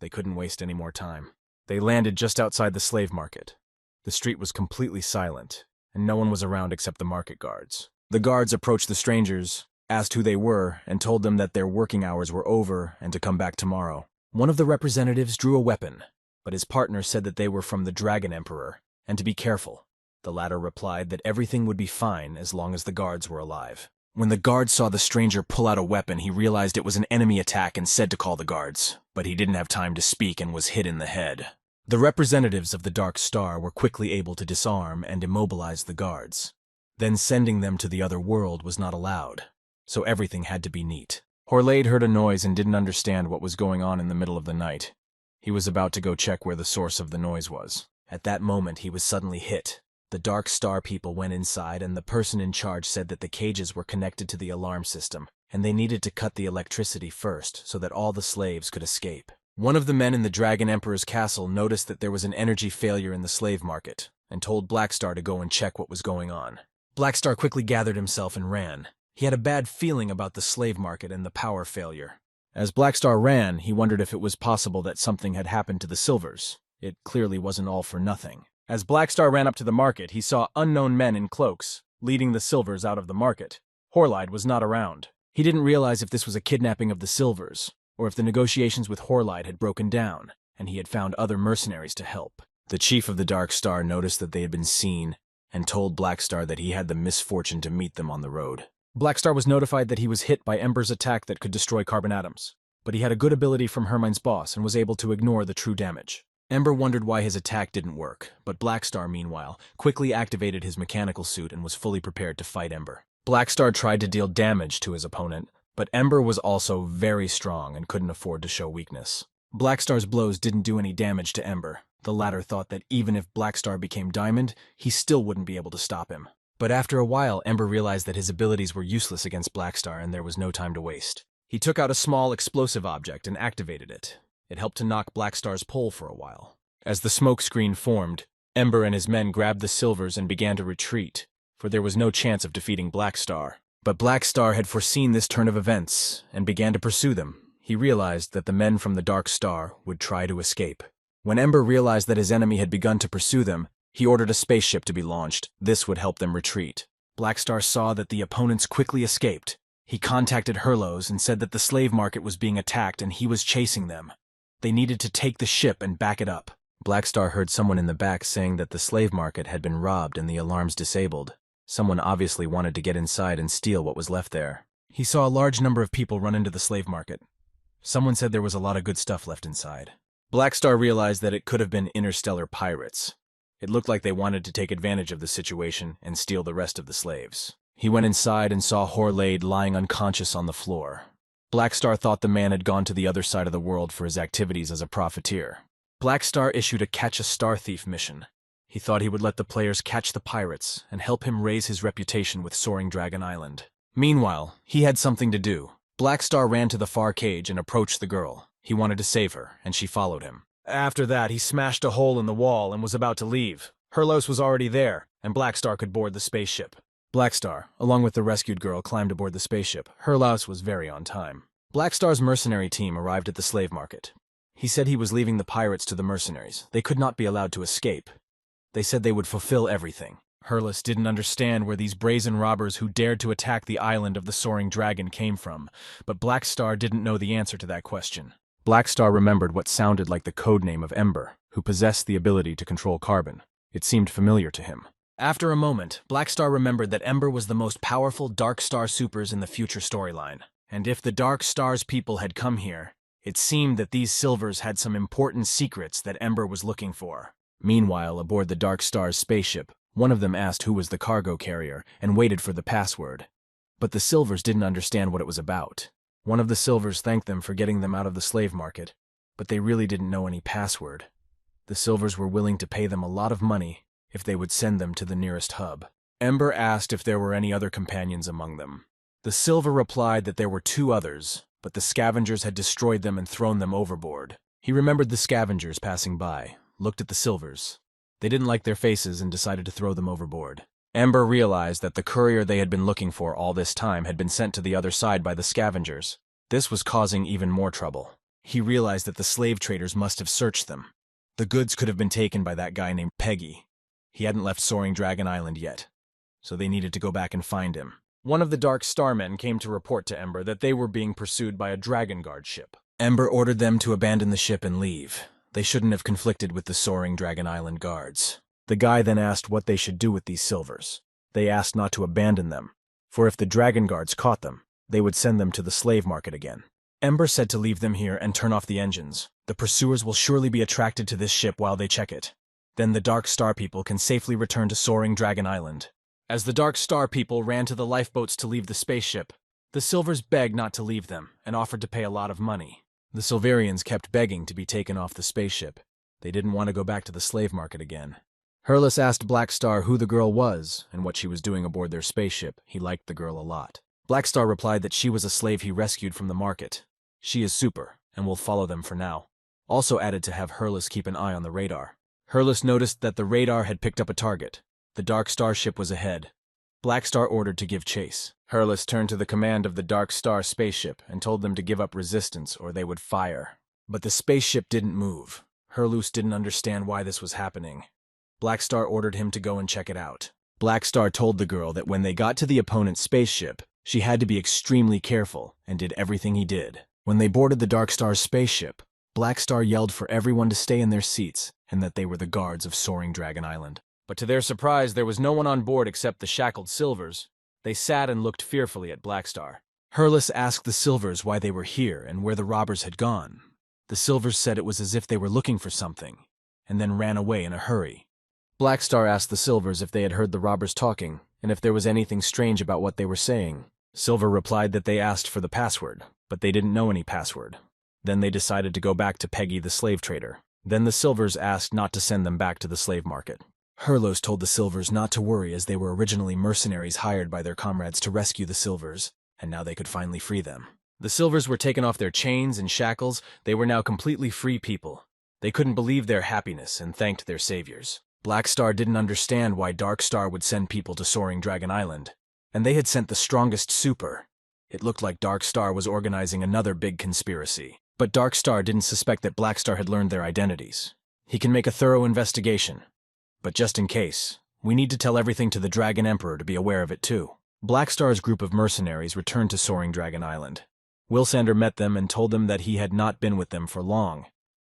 They couldn't waste any more time. They landed just outside the slave market. The street was completely silent, and no one was around except the market guards. The guards approached the strangers, asked who they were, and told them that their working hours were over and to come back tomorrow. One of the representatives drew a weapon, but his partner said that they were from the Dragon Emperor, and to be careful. The latter replied that everything would be fine as long as the guards were alive. When the guard saw the stranger pull out a weapon, he realized it was an enemy attack and said to call the guards, but he didn't have time to speak and was hit in the head. The representatives of the Dark Star were quickly able to disarm and immobilize the guards. Then sending them to the other world was not allowed, so everything had to be neat. Horlide heard a noise and didn't understand what was going on in the middle of the night. He was about to go check where the source of the noise was. At that moment, he was suddenly hit. The Dark Star people went inside, and the person in charge said that the cages were connected to the alarm system, and they needed to cut the electricity first so that all the slaves could escape. One of the men in the Dragon Emperor's castle noticed that there was an energy failure in the slave market, and told Blackstar to go and check what was going on. Blackstar quickly gathered himself and ran. He had a bad feeling about the slave market and the power failure. As Blackstar ran, he wondered if it was possible that something had happened to the silvers. It clearly wasn't all for nothing. As Blackstar ran up to the market, he saw unknown men in cloaks, leading the silvers out of the market. Horlide was not around. He didn't realize if this was a kidnapping of the silvers, or if the negotiations with Horlide had broken down, and he had found other mercenaries to help. The chief of the Dark Star noticed that they had been seen, and told Blackstar that he had the misfortune to meet them on the road. Blackstar was notified that he was hit by Ember's attack that could destroy carbon atoms, but he had a good ability from Hermine's boss and was able to ignore the true damage. Ember wondered why his attack didn't work, but Blackstar, meanwhile, quickly activated his mechanical suit and was fully prepared to fight Ember. Blackstar tried to deal damage to his opponent, but Ember was also very strong and couldn't afford to show weakness. Blackstar's blows didn't do any damage to Ember, The latter thought that even if Black Star became Diamond, he still wouldn't be able to stop him. But after a while, Ember realized that his abilities were useless against Black Star and there was no time to waste. He took out a small explosive object and activated it. It helped to knock Black Star's pole for a while. As the smoke screen formed, Ember and his men grabbed the silvers and began to retreat, for there was no chance of defeating Black Star. But Black Star had foreseen this turn of events and began to pursue them. He realized that the men from the Dark Star would try to escape. When Ember realized that his enemy had begun to pursue them, he ordered a spaceship to be launched. This would help them retreat. Black Star saw that the opponents quickly escaped. He contacted Hurlos and said that the slave market was being attacked and he was chasing them. They needed to take the ship and back it up. Black Star heard someone in the back saying that the slave market had been robbed and the alarms disabled. Someone obviously wanted to get inside and steal what was left there. He saw a large number of people run into the slave market. Someone said there was a lot of good stuff left inside. Black Star realized that it could have been interstellar pirates. It looked like they wanted to take advantage of the situation and steal the rest of the slaves. He went inside and saw Horlade lying unconscious on the floor. Black Star thought the man had gone to the other side of the world for his activities as a profiteer. Black Star issued a Catch a Star Thief mission. He thought he would let the players catch the pirates and help him raise his reputation with Soaring Dragon Island. Meanwhile, he had something to do. Black Star ran to the far cage and approached the girl. He wanted to save her, and she followed him. After that, he smashed a hole in the wall and was about to leave. Hurlos was already there, and Black Star could board the spaceship. Black Star, along with the rescued girl, climbed aboard the spaceship. Hurlos was very on time. Black Star's mercenary team arrived at the slave market. He said he was leaving the pirates to the mercenaries. They could not be allowed to escape. They said they would fulfill everything. Hurlos didn't understand where these brazen robbers who dared to attack the island of the Soaring Dragon came from, but Black Star didn't know the answer to that question. Black Star remembered what sounded like the code name of Ember, who possessed the ability to control carbon. It seemed familiar to him. After a moment, Black Star remembered that Ember was the most powerful Dark Star supers in the future storyline. And if the Dark Star's people had come here, it seemed that these silvers had some important secrets that Ember was looking for. Meanwhile, aboard the Dark Star's spaceship, one of them asked who was the cargo carrier and waited for the password. But the silvers didn't understand what it was about. One of the silvers thanked them for getting them out of the slave market, but they really didn't know any password. The silvers were willing to pay them a lot of money if they would send them to the nearest hub. Ember asked if there were any other companions among them. The silver replied that there were 2 others, but the scavengers had destroyed them and thrown them overboard. He remembered the scavengers passing by, looked at the silvers. They didn't like their faces and decided to throw them overboard. Ember realized that the courier they had been looking for all this time had been sent to the other side by the scavengers. This was causing even more trouble. He realized that the slave traders must have searched them. The goods could have been taken by that guy named Peggy. He hadn't left Soaring Dragon Island yet, so they needed to go back and find him. One of the Dark Star men came to report to Ember that they were being pursued by a Dragon Guard ship. Ember ordered them to abandon the ship and leave. They shouldn't have conflicted with the Soaring Dragon Island guards. The guy then asked what they should do with these silvers. They asked not to abandon them, for if the Dragon Guards caught them, they would send them to the slave market again. Ember said to leave them here and turn off the engines. The pursuers will surely be attracted to this ship while they check it. Then the Dark Star people can safely return to Soaring Dragon Island. As the Dark Star people ran to the lifeboats to leave the spaceship, the Silvers begged not to leave them and offered to pay a lot of money. The Silverians kept begging to be taken off the spaceship. They didn't want to go back to the slave market again. Hurlos asked Black Star who the girl was and what she was doing aboard their spaceship. He liked the girl a lot. Black Star replied that she was a slave he rescued from the market. She is super, and will follow them for now. Also added to have Hurlos keep an eye on the radar. Hurlos noticed that the radar had picked up a target. The Dark Star ship was ahead. Black Star ordered to give chase. Hurlos turned to the command of the Dark Star spaceship and told them to give up resistance or they would fire. But the spaceship didn't move. Hurlos didn't understand why this was happening. Black Star ordered him to go and check it out. Black Star told the girl that when they got to the opponent's spaceship, she had to be extremely careful and did everything he did. When they boarded the Dark Star's spaceship, Black Star yelled for everyone to stay in their seats and that they were the guards of Soaring Dragon Island. But to their surprise, there was no one on board except the shackled Silvers. They sat and looked fearfully at Black Star. Hurlos asked the Silvers why they were here and where the robbers had gone. The Silvers said it was as if they were looking for something, and then ran away in a hurry. Black Star asked the Silvers if they had heard the robbers talking, and if there was anything strange about what they were saying. Silver replied that they asked for the password, but they didn't know any password. Then they decided to go back to Peggy the slave trader. Then the Silvers asked not to send them back to the slave market. Hurlos told the Silvers not to worry, as they were originally mercenaries hired by their comrades to rescue the Silvers, and now they could finally free them. The Silvers were taken off their chains and shackles. They were now completely free people. They couldn't believe their happiness and thanked their saviors. Black Star didn't understand why Dark Star would send people to Soaring Dragon Island, and they had sent the strongest super. It looked like Dark Star was organizing another big conspiracy. But Dark Star didn't suspect that Black Star had learned their identities. He can make a thorough investigation. But just in case, we need to tell everything to the Dragon Emperor to be aware of it too. Black Star's group of mercenaries returned to Soaring Dragon Island. Wilsander met them and told them that he had not been with them for long,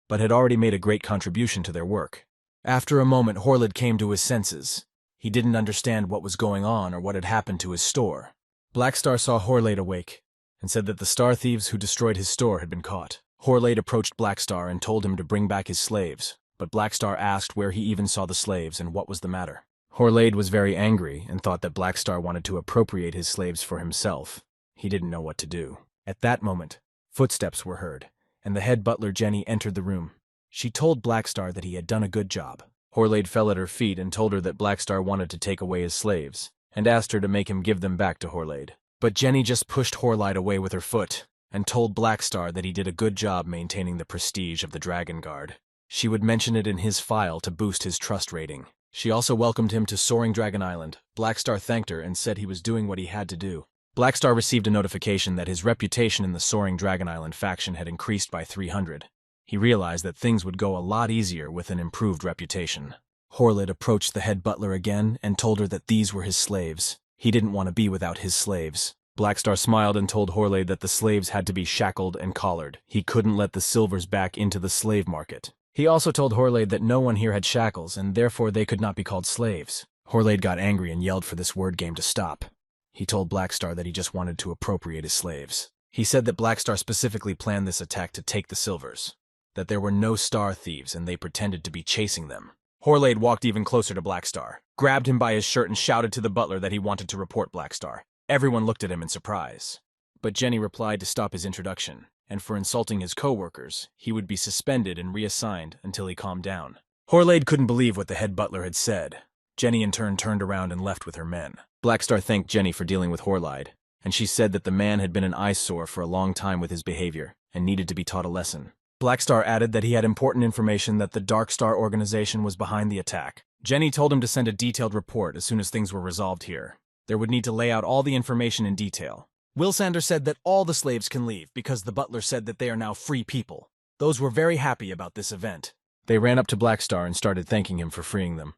but had already made a great contribution to their work. After a moment, Horlid came to his senses. He didn't understand what was going on or what had happened to his store. Black Star saw Horlid awake and said that the star thieves who destroyed his store had been caught. Horlid approached Black Star and told him to bring back his slaves, but Black Star asked where he even saw the slaves and what was the matter. Horlid was very angry and thought that Black Star wanted to appropriate his slaves for himself. He didn't know what to do. At that moment, footsteps were heard, and the head butler Jenny entered the room. She told Black Star that he had done a good job. Horlid fell at her feet and told her that Black Star wanted to take away his slaves, and asked her to make him give them back to Horlid. But Jenny just pushed Horlid away with her foot, and told Black Star that he did a good job maintaining the prestige of the Dragon Guard. She would mention it in his file to boost his trust rating. She also welcomed him to Soaring Dragon Island. Black Star thanked her and said he was doing what he had to do. Black Star received a notification that his reputation in the Soaring Dragon Island faction had increased by 300. He realized that things would go a lot easier with an improved reputation. Horlid approached the head butler again and told her that these were his slaves. He didn't want to be without his slaves. Black Star smiled and told Horlid that the slaves had to be shackled and collared. He couldn't let the Silvers back into the slave market. He also told Horlid that no one here had shackles, and therefore they could not be called slaves. Horlid got angry and yelled for this word game to stop. He told Black Star that he just wanted to appropriate his slaves. He said that Black Star specifically planned this attack to take the Silvers, that there were no star thieves and they pretended to be chasing them. Horlid walked even closer to Black Star, grabbed him by his shirt and shouted to the butler that he wanted to report Black Star. Everyone looked at him in surprise. But Jenny replied to stop his introduction, and for insulting his co-workers, he would be suspended and reassigned until he calmed down. Horlid couldn't believe what the head butler had said. Jenny in turn turned around and left with her men. Black Star thanked Jenny for dealing with Horlid, and she said that the man had been an eyesore for a long time with his behavior and needed to be taught a lesson. Black Star added that he had important information that the Dark Star organization was behind the attack. Jenny told him to send a detailed report as soon as things were resolved here. There would need to lay out all the information in detail. Wilsander said that all the slaves can leave because the butler said that they are now free people. Those were very happy about this event. They ran up to Black Star and started thanking him for freeing them.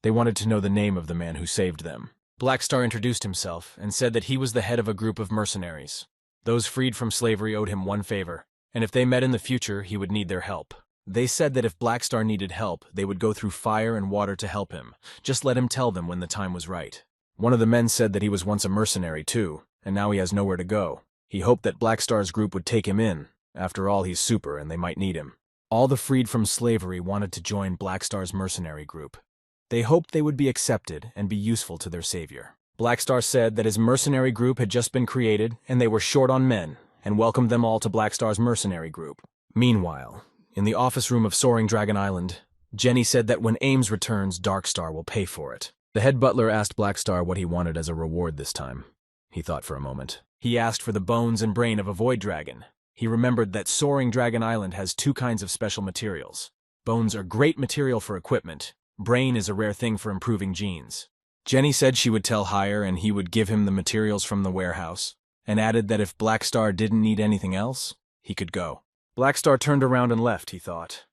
They wanted to know the name of the man who saved them. Black Star introduced himself and said that he was the head of a group of mercenaries. Those freed from slavery owed him one favor, and if they met in the future, he would need their help. They said that if Black Star needed help, they would go through fire and water to help him. Just let him tell them when the time was right. One of the men said that he was once a mercenary too, and now he has nowhere to go. He hoped that Black Star's group would take him in. After all, he's super and they might need him. All the freed from slavery wanted to join Black Star's mercenary group. They hoped they would be accepted and be useful to their savior. Black Star said that his mercenary group had just been created and they were short on men, and welcomed them all to Black Star's mercenary group. Meanwhile, in the office room of Soaring Dragon Island, Jenny said that when Ames returns, Dark Star will pay for it. The head butler asked Black Star what he wanted as a reward this time. He thought for a moment. He asked for the bones and brain of a void dragon. He remembered that Soaring Dragon Island has two kinds of special materials. Bones are great material for equipment. Brain is a rare thing for improving genes. Jenny said she would tell Hire and he would give him the materials from the warehouse, and added that if Black Star didn't need anything else, he could go. Black Star turned around and left, he thought.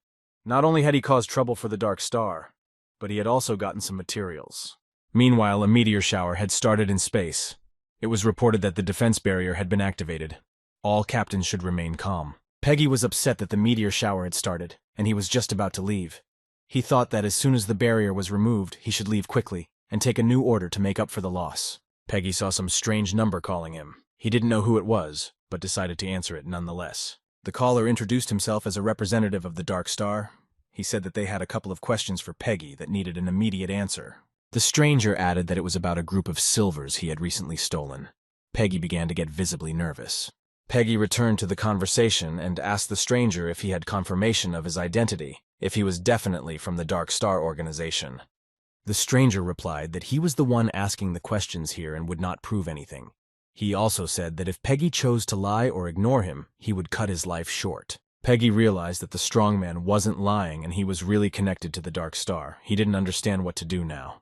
Not only had he caused trouble for the Dark Star, but he had also gotten some materials. Meanwhile, a meteor shower had started in space. It was reported that the defense barrier had been activated. All captains should remain calm. Peggy was upset that the meteor shower had started, and he was just about to leave. He thought that as soon as the barrier was removed, he should leave quickly and take a new order to make up for the loss. Peggy saw some strange number calling him. He didn't know who it was, but decided to answer it nonetheless. The caller introduced himself as a representative of the Dark Star. He said that they had a couple of questions for Peggy that needed an immediate answer. The stranger added that it was about a group of silvers he had recently stolen. Peggy began to get visibly nervous. Peggy returned to the conversation and asked the stranger if he had confirmation of his identity. if he was definitely from the Dark Star organization. The stranger replied that he was the one asking the questions here and would not prove anything. He also said that if Peggy chose to lie or ignore him, he would cut his life short. Peggy realized that the strongman wasn't lying and he was really connected to the Dark Star. He didn't understand what to do now.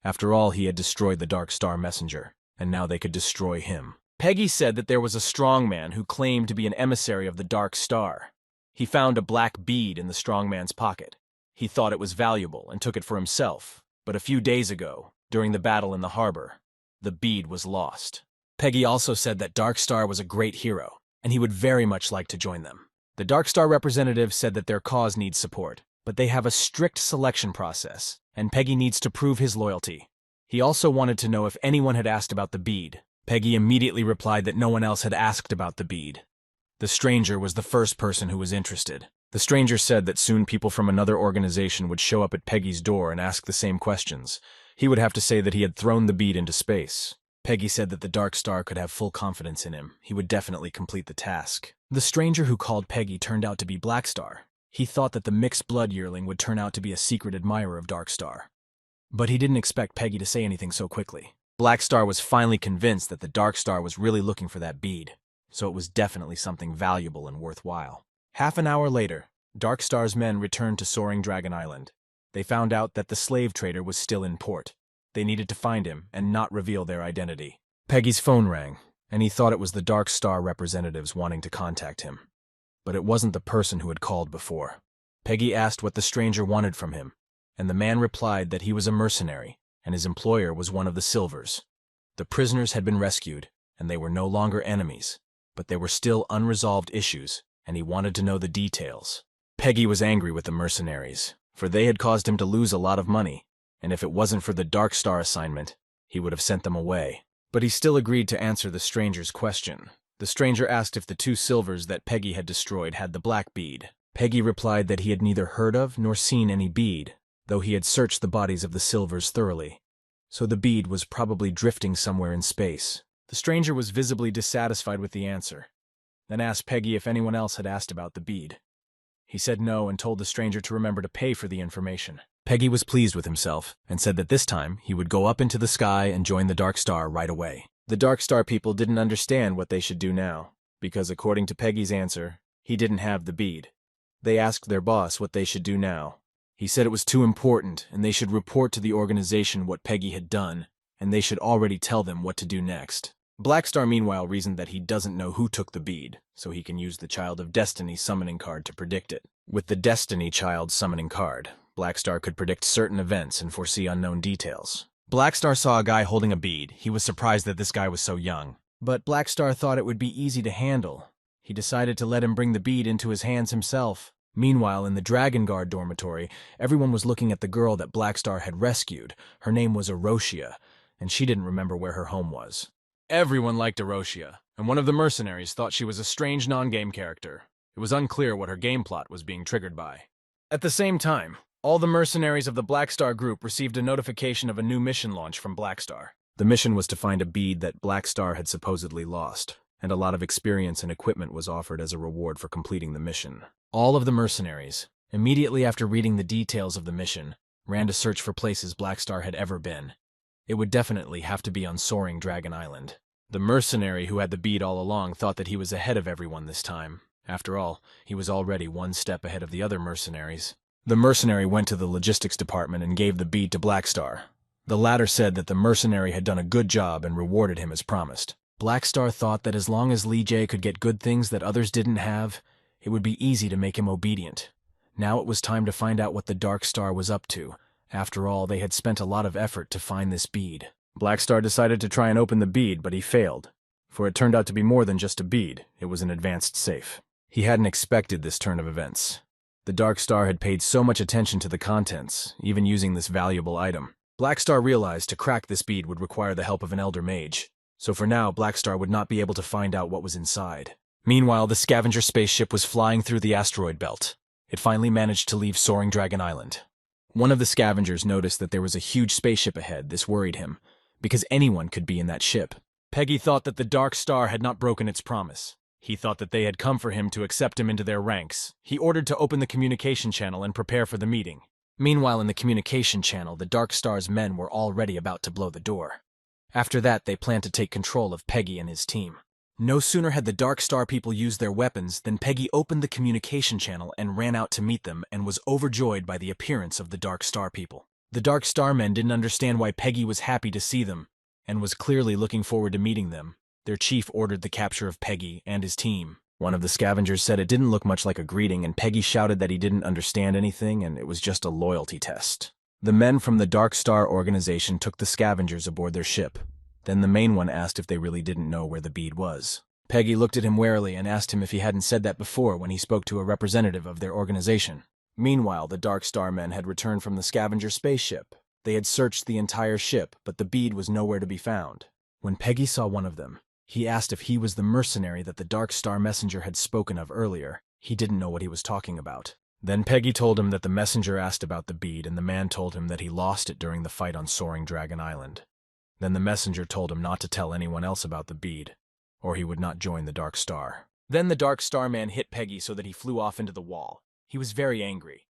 After all, he had destroyed the Dark Star messenger, and now they could destroy him. Peggy said that there was a strongman who claimed to be an emissary of the Dark Star. He found a black bead in the strongman's pocket. He thought it was valuable and took it for himself, but a few days ago, during the battle in the harbor, the bead was lost. Peggy also said that Dark Star was a great hero, and he would very much like to join them. The Dark Star representative said that their cause needs support, but they have a strict selection process, and Peggy needs to prove his loyalty. He also wanted to know if anyone had asked about the bead. Peggy immediately replied that no one else had asked about the bead. The stranger was the first person who was interested. The stranger said that soon people from another organization would show up at Peggy's door and ask the same questions. He would have to say that he had thrown the bead into space. Peggy said that the Dark Star could have full confidence in him. He would definitely complete the task. The stranger who called Peggy turned out to be Black Star. He thought that the mixed blood yearling would turn out to be a secret admirer of Dark Star. But he didn't expect Peggy to say anything so quickly. Black Star was finally convinced that the Dark Star was really looking for that bead, so it was definitely something valuable and worthwhile. Half an hour later, Dark Star's men returned to Soaring Dragon Island. They found out that the slave trader was still in port. They needed to find him and not reveal their identity. Peggy's phone rang, and he thought it was the Dark Star representatives wanting to contact him. But it wasn't the person who had called before. Peggy asked what the stranger wanted from him, and the man replied that he was a mercenary, and his employer was one of the Silvers. The prisoners had been rescued, and they were no longer enemies, but there were still unresolved issues, and he wanted to know the details. Peggy was angry with the mercenaries, for they had caused him to lose a lot of money, and if it wasn't for the Dark Star assignment, he would have sent them away. But he still agreed to answer the stranger's question. The stranger asked if the two Silvers that Peggy had destroyed had the black bead. Peggy replied that he had neither heard of nor seen any bead, though he had searched the bodies of the Silvers thoroughly. So the bead was probably drifting somewhere in space. The stranger was visibly dissatisfied with the answer, then asked Peggy if anyone else had asked about the bead. He said no and told the stranger to remember to pay for the information. Peggy was pleased with himself and said that this time he would go up into the sky and join the Dark Star right away. The Dark Star people didn't understand what they should do now, because according to Peggy's answer, he didn't have the bead. They asked their boss what they should do now. He said it was too important and they should report to the organization what Peggy had done, and they should already tell them what to do next. Black Star meanwhile reasoned that he doesn't know who took the bead, so he can use the Child of Destiny summoning card to predict it. With the Destiny Child summoning card, Black Star could predict certain events and foresee unknown details. Black Star saw a guy holding a bead. He was surprised that this guy was so young. But Black Star thought it would be easy to handle. He decided to let him bring the bead into his hands himself. Meanwhile, in the Dragon Guard dormitory, everyone was looking at the girl that Black Star had rescued. Her name was Erosia, and she didn't remember where her home was. Everyone liked Erosia, and one of the mercenaries thought she was a strange non-game character. It was unclear what her game plot was being triggered by. At the same time, all the mercenaries of the Black Star group received a notification of a new mission launch from Black Star. The mission was to find a bead that Black Star had supposedly lost, and a lot of experience and equipment was offered as a reward for completing the mission. All of the mercenaries, immediately after reading the details of the mission, ran to search for places Black Star had ever been. It would definitely have to be on Soaring Dragon Island. The mercenary who had the bead all along thought that he was ahead of everyone this time. After all, he was already one step ahead of the other mercenaries. The mercenary went to the logistics department and gave the bead to Black Star. The latter said that the mercenary had done a good job and rewarded him as promised. Black Star thought that as long as Lee Jae could get good things that others didn't have, it would be easy to make him obedient. Now it was time to find out what the Dark Star was up to. After all, they had spent a lot of effort to find this bead. Black Star decided to try and open the bead, but he failed, for it turned out to be more than just a bead. It was an advanced safe. He hadn't expected this turn of events. The Dark Star had paid so much attention to the contents, even using this valuable item. Black Star realized to crack this bead would require the help of an elder mage, so for now Black Star would not be able to find out what was inside. Meanwhile, the scavenger spaceship was flying through the asteroid belt. It finally managed to leave Soaring Dragon Island. One of the scavengers noticed that there was a huge spaceship ahead. This worried him, because anyone could be in that ship. Peggy thought that the Dark Star had not broken its promise. He thought that they had come for him to accept him into their ranks. He ordered to open the communication channel and prepare for the meeting. Meanwhile, in the communication channel, the Dark Star's men were already about to blow the door. After that, they planned to take control of Peggy and his team. No sooner had the Dark Star people used their weapons than Peggy opened the communication channel and ran out to meet them and was overjoyed by the appearance of the Dark Star people. The Dark Star men didn't understand why Peggy was happy to see them and was clearly looking forward to meeting them. Their chief ordered the capture of Peggy and his team. One of the scavengers said it didn't look much like a greeting, and Peggy shouted that he didn't understand anything and it was just a loyalty test. The men from the Dark Star organization took the scavengers aboard their ship. Then the main one asked if they really didn't know where the bead was. Peggy looked at him warily and asked him if he hadn't said that before when he spoke to a representative of their organization. Meanwhile, the Dark Star men had returned from the scavenger spaceship. They had searched the entire ship, but the bead was nowhere to be found. When Peggy saw one of them, he asked if he was the mercenary that the Dark Star messenger had spoken of earlier. He didn't know what he was talking about. Then Peggy told him that the messenger asked about the bead, and the man told him that he lost it during the fight on Soaring Dragon Island. Then the messenger told him not to tell anyone else about the bead, or he would not join the Dark Star. Then the Dark Star man hit Peggy so that he flew off into the wall. He was very angry.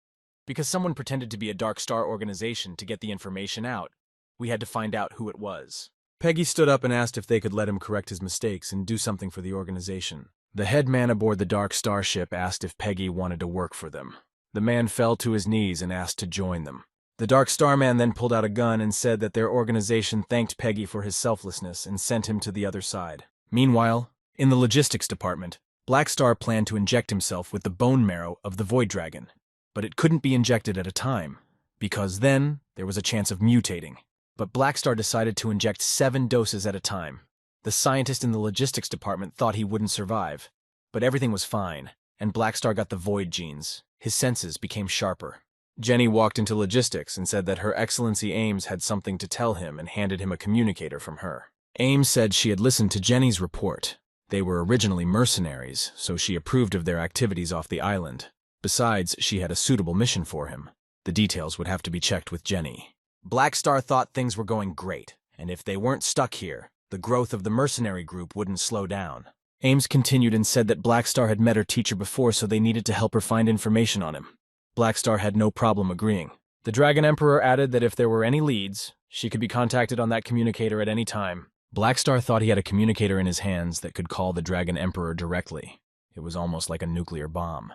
Because someone pretended to be a Dark Star organization to get the information out, we had to find out who it was. Peggy stood up and asked if they could let him correct his mistakes and do something for the organization. The head man aboard the Dark Star ship asked if Peggy wanted to work for them. The man fell to his knees and asked to join them. The Dark Star man then pulled out a gun and said that their organization thanked Peggy for his selflessness and sent him to the other side. Meanwhile, in the logistics department, Black Star planned to inject himself with the bone marrow of the Void Dragon, but it couldn't be injected at a time, because then there was a chance of mutating. But Black Star decided to inject 7 doses at a time. The scientist in the logistics department thought he wouldn't survive, but everything was fine, and Black Star got the Void genes. His senses became sharper. Jenny walked into logistics and said that Her Excellency Ames had something to tell him and handed him a communicator from her. Ames said she had listened to Jenny's report. They were originally mercenaries, so she approved of their activities off the island. Besides, she had a suitable mission for him. The details would have to be checked with Jenny. Black Star thought things were going great, and if they weren't stuck here, the growth of the mercenary group wouldn't slow down. Ames continued and said that Black Star had met her teacher before, so they needed to help her find information on him. Black Star had no problem agreeing. The Dragon Emperor added that if there were any leads, she could be contacted on that communicator at any time. Black Star thought he had a communicator in his hands that could call the Dragon Emperor directly. It was almost like a nuclear bomb.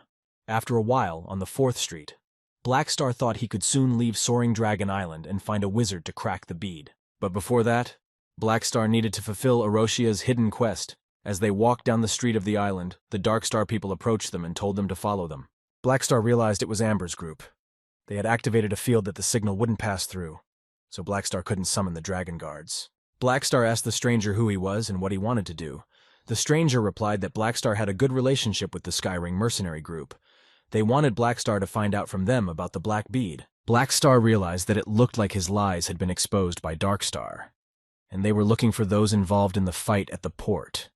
After a while, on the 4th Street, Black Star thought he could soon leave Soaring Dragon Island and find a wizard to crack the bead. But before that, Black Star needed to fulfill Aroshia's hidden quest. As they walked down the street of the island, the Dark Star people approached them and told them to follow them. Black Star realized it was Amber's group. They had activated a field that the signal wouldn't pass through, so Black Star couldn't summon the Dragon Guards. Black Star asked the stranger who he was and what he wanted to do. The stranger replied that Black Star had a good relationship with the Skyring mercenary group. They wanted Black Star to find out from them about the Black Bead. Black Star realized that it looked like his lies had been exposed by Dark Star, and they were looking for those involved in the fight at the port.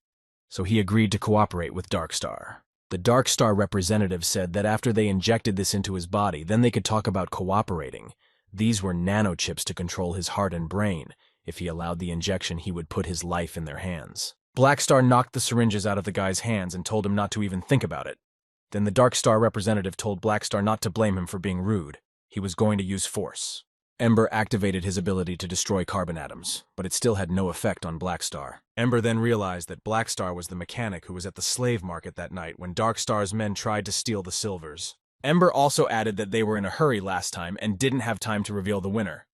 So he agreed to cooperate with Dark Star. The Dark Star representative said that after they injected this into his body, then they could talk about cooperating. These were nanochips to control his heart and brain. If he allowed the injection, he would put his life in their hands. Black Star knocked the syringes out of the guy's hands and told him not to even think about it. Then the Dark Star representative told Black Star not to blame him for being rude. He was going to use force. Ember activated his ability to destroy carbon atoms, but it still had no effect on Black Star. Ember then realized that Black Star was the mechanic who was at the slave market that night when Dark Star's men tried to steal the silvers. Ember also added that they were in a hurry last time and didn't have time to reveal the winner.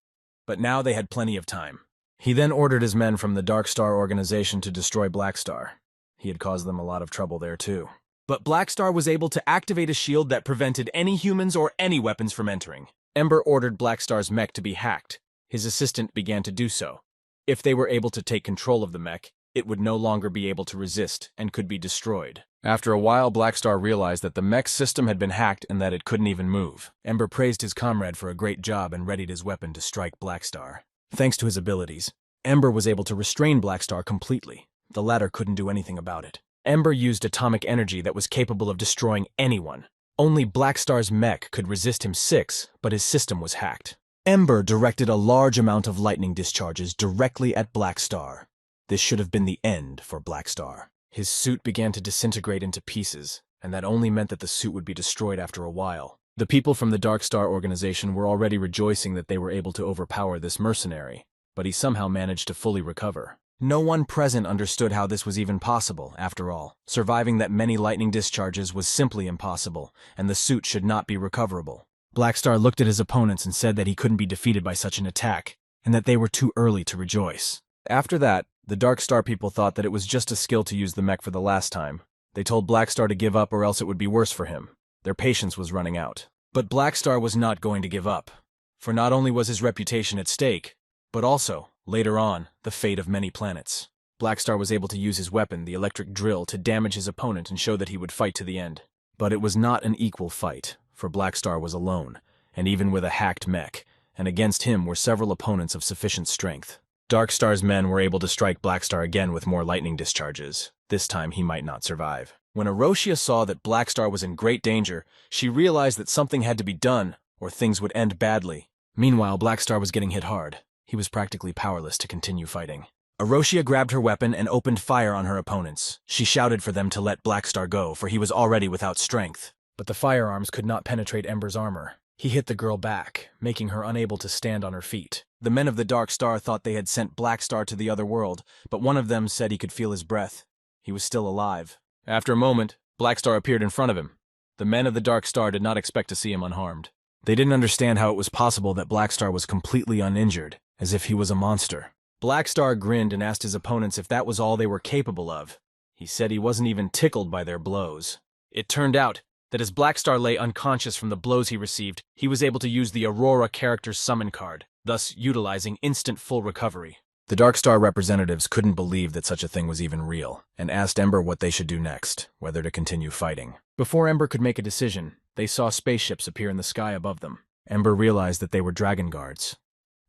But now they had plenty of time. He then ordered his men from the Dark Star organization to destroy Black Star. He had caused them a lot of trouble there too. But Black Star was able to activate a shield that prevented any humans or any weapons from entering. Ember ordered Black Star's mech to be hacked. His assistant began to do so. If they were able to take control of the mech, it would no longer be able to resist and could be destroyed. After a while, Black Star realized that the mech's system had been hacked and that it couldn't even move. Ember praised his comrade for a great job and readied his weapon to strike Black Star. Thanks to his abilities, Ember was able to restrain Black Star completely. The latter couldn't do anything about it. Ember used atomic energy that was capable of destroying anyone. Only Black Star's mech could resist him 6, but his system was hacked. Ember directed a large amount of lightning discharges directly at Black Star. This should have been the end for Black Star. His suit began to disintegrate into pieces, and that only meant that the suit would be destroyed after a while. The people from the Dark Star organization were already rejoicing that they were able to overpower this mercenary, but he somehow managed to fully recover. No one present understood how this was even possible, after all. Surviving that many lightning discharges was simply impossible, and the suit should not be recoverable. Blackstar looked at his opponents and said that he couldn't be defeated by such an attack, and that they were too early to rejoice. After that, the Dark Star people thought that it was just a skill to use the mech for the last time. They told Blackstar to give up or else it would be worse for him. Their patience was running out. But Blackstar was not going to give up, for not only was his reputation at stake, but also, later on, the fate of many planets. Blackstar was able to use his weapon, the electric drill, to damage his opponent and show that he would fight to the end. But it was not an equal fight, for Blackstar was alone, and even with a hacked mech, and against him were several opponents of sufficient strength. Darkstar's men were able to strike Blackstar again with more lightning discharges. This time he might not survive. When Aroshia saw that Blackstar was in great danger, she realized that something had to be done, or things would end badly. Meanwhile, Blackstar was getting hit hard. He was practically powerless to continue fighting. Aroshia grabbed her weapon and opened fire on her opponents. She shouted for them to let Blackstar go, for he was already without strength. But the firearms could not penetrate Ember's armor. He hit the girl back, making her unable to stand on her feet. The men of the Dark Star thought they had sent Blackstar to the other world, but one of them said he could feel his breath. He was still alive. After a moment, Blackstar appeared in front of him. The men of the Dark Star did not expect to see him unharmed. They didn't understand how it was possible that Blackstar was completely uninjured, as if he was a monster. Blackstar grinned and asked his opponents if that was all they were capable of. He said he wasn't even tickled by their blows. It turned out that as Blackstar lay unconscious from the blows he received, he was able to use the Aurora character's summon card, thus utilizing instant full recovery. The Dark Star representatives couldn't believe that such a thing was even real, and asked Ember what they should do next, whether to continue fighting. Before Ember could make a decision, they saw spaceships appear in the sky above them. Ember realized that they were Dragon Guards.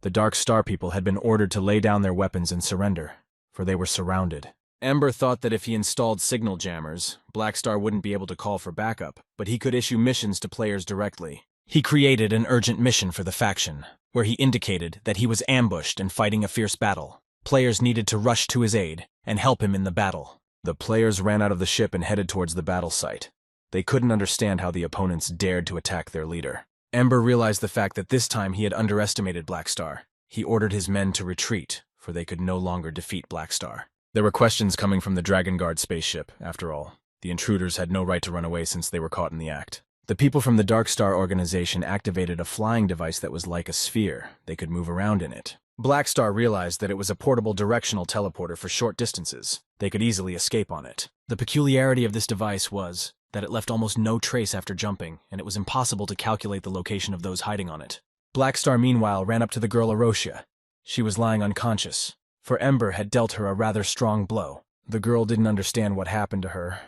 The Dark Star people had been ordered to lay down their weapons and surrender, for they were surrounded. Ember thought that if he installed signal jammers, Blackstar wouldn't be able to call for backup, but he could issue missions to players directly. He created an urgent mission for the faction, where he indicated that he was ambushed and fighting a fierce battle. Players needed to rush to his aid and help him in the battle. The players ran out of the ship and headed towards the battle site. They couldn't understand how the opponents dared to attack their leader. Ember realized the fact that this time he had underestimated Blackstar. He ordered his men to retreat, for they could no longer defeat Blackstar. There were questions coming from the Dragon Guard spaceship, after all. The intruders had no right to run away since they were caught in the act. The people from the Dark Star organization activated a flying device that was like a sphere. They could move around in it. Blackstar realized that it was a portable directional teleporter for short distances. They could easily escape on it. The peculiarity of this device was that it left almost no trace after jumping, and it was impossible to calculate the location of those hiding on it. Blackstar, meanwhile, ran up to the girl Aroshia. She was lying unconscious, for Ember had dealt her a rather strong blow. The girl didn't understand what happened to her.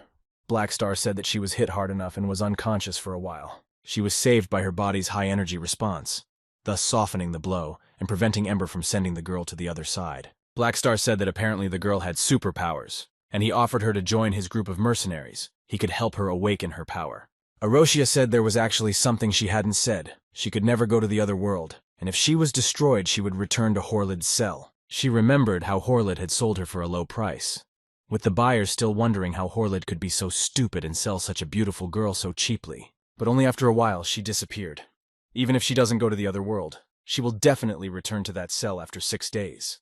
Blackstar said that she was hit hard enough and was unconscious for a while. She was saved by her body's high-energy response, thus softening the blow and preventing Ember from sending the girl to the other side. Blackstar said that apparently the girl had superpowers, and he offered her to join his group of mercenaries. He could help her awaken her power. Aroshia said there was actually something she hadn't said. She could never go to the other world, and if she was destroyed, she would return to Horlid's cell. She remembered how Horlid had sold her for a low price, with the buyers still wondering how Horlid could be so stupid and sell such a beautiful girl so cheaply. But only after a while, she disappeared. Even if she doesn't go to the other world, she will definitely return to that cell after 6 days,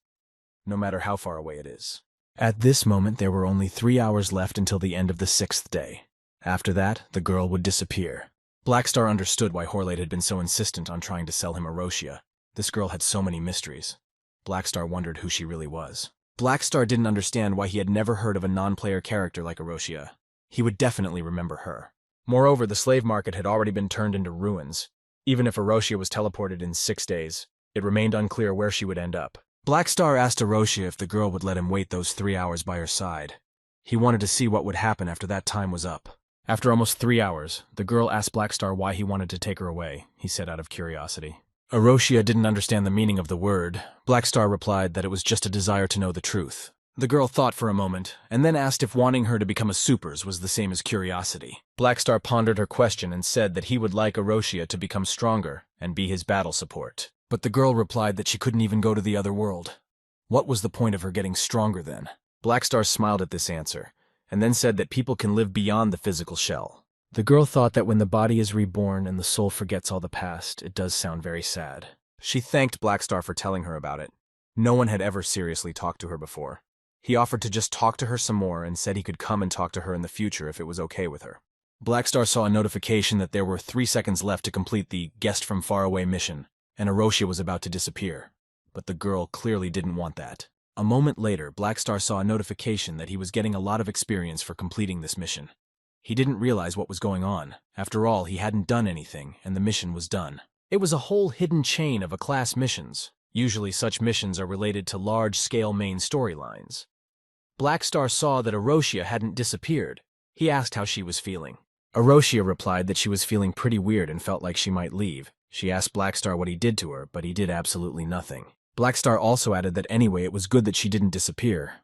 no matter how far away it is. At this moment, there were only 3 hours left until the end of the 6th day. After that, the girl would disappear. Blackstar understood why Horlid had been so insistent on trying to sell him Aroshia. This girl had so many mysteries. Blackstar wondered who she really was. Blackstar didn't understand why he had never heard of a non-player character like Aroshia. He would definitely remember her. Moreover, the slave market had already been turned into ruins. Even if Aroshia was teleported in 6 days, it remained unclear where she would end up. Blackstar asked Aroshia if the girl would let him wait those 3 hours by her side. He wanted to see what would happen after that time was up. After almost 3 hours, the girl asked Blackstar why he wanted to take her away, he said out of curiosity. Aroshia didn't understand the meaning of the word. Blackstar replied that it was just a desire to know the truth. The girl thought for a moment, and then asked if wanting her to become a supers was the same as curiosity. Blackstar pondered her question and said that he would like Aroshia to become stronger and be his battle support. But the girl replied that she couldn't even go to the other world. What was the point of her getting stronger then? Blackstar smiled at this answer, and then said that people can live beyond the physical shell. The girl thought that when the body is reborn and the soul forgets all the past, it does sound very sad. She thanked Blackstar for telling her about it. No one had ever seriously talked to her before. He offered to just talk to her some more and said he could come and talk to her in the future if it was okay with her. Blackstar saw a notification that there were 3 seconds left to complete the Guest from Far Away mission, and Hiroshia was about to disappear. But the girl clearly didn't want that. A moment later, Blackstar saw a notification that he was getting a lot of experience for completing this mission. He didn't realize what was going on. After all, he hadn't done anything, and the mission was done. It was a whole hidden chain of A-class missions. Usually such missions are related to large-scale main storylines. Blackstar saw that Hiroshia hadn't disappeared. He asked how she was feeling. Hiroshia replied that she was feeling pretty weird and felt like she might leave. She asked Blackstar what he did to her, but he did absolutely nothing. Blackstar also added that anyway it was good that she didn't disappear.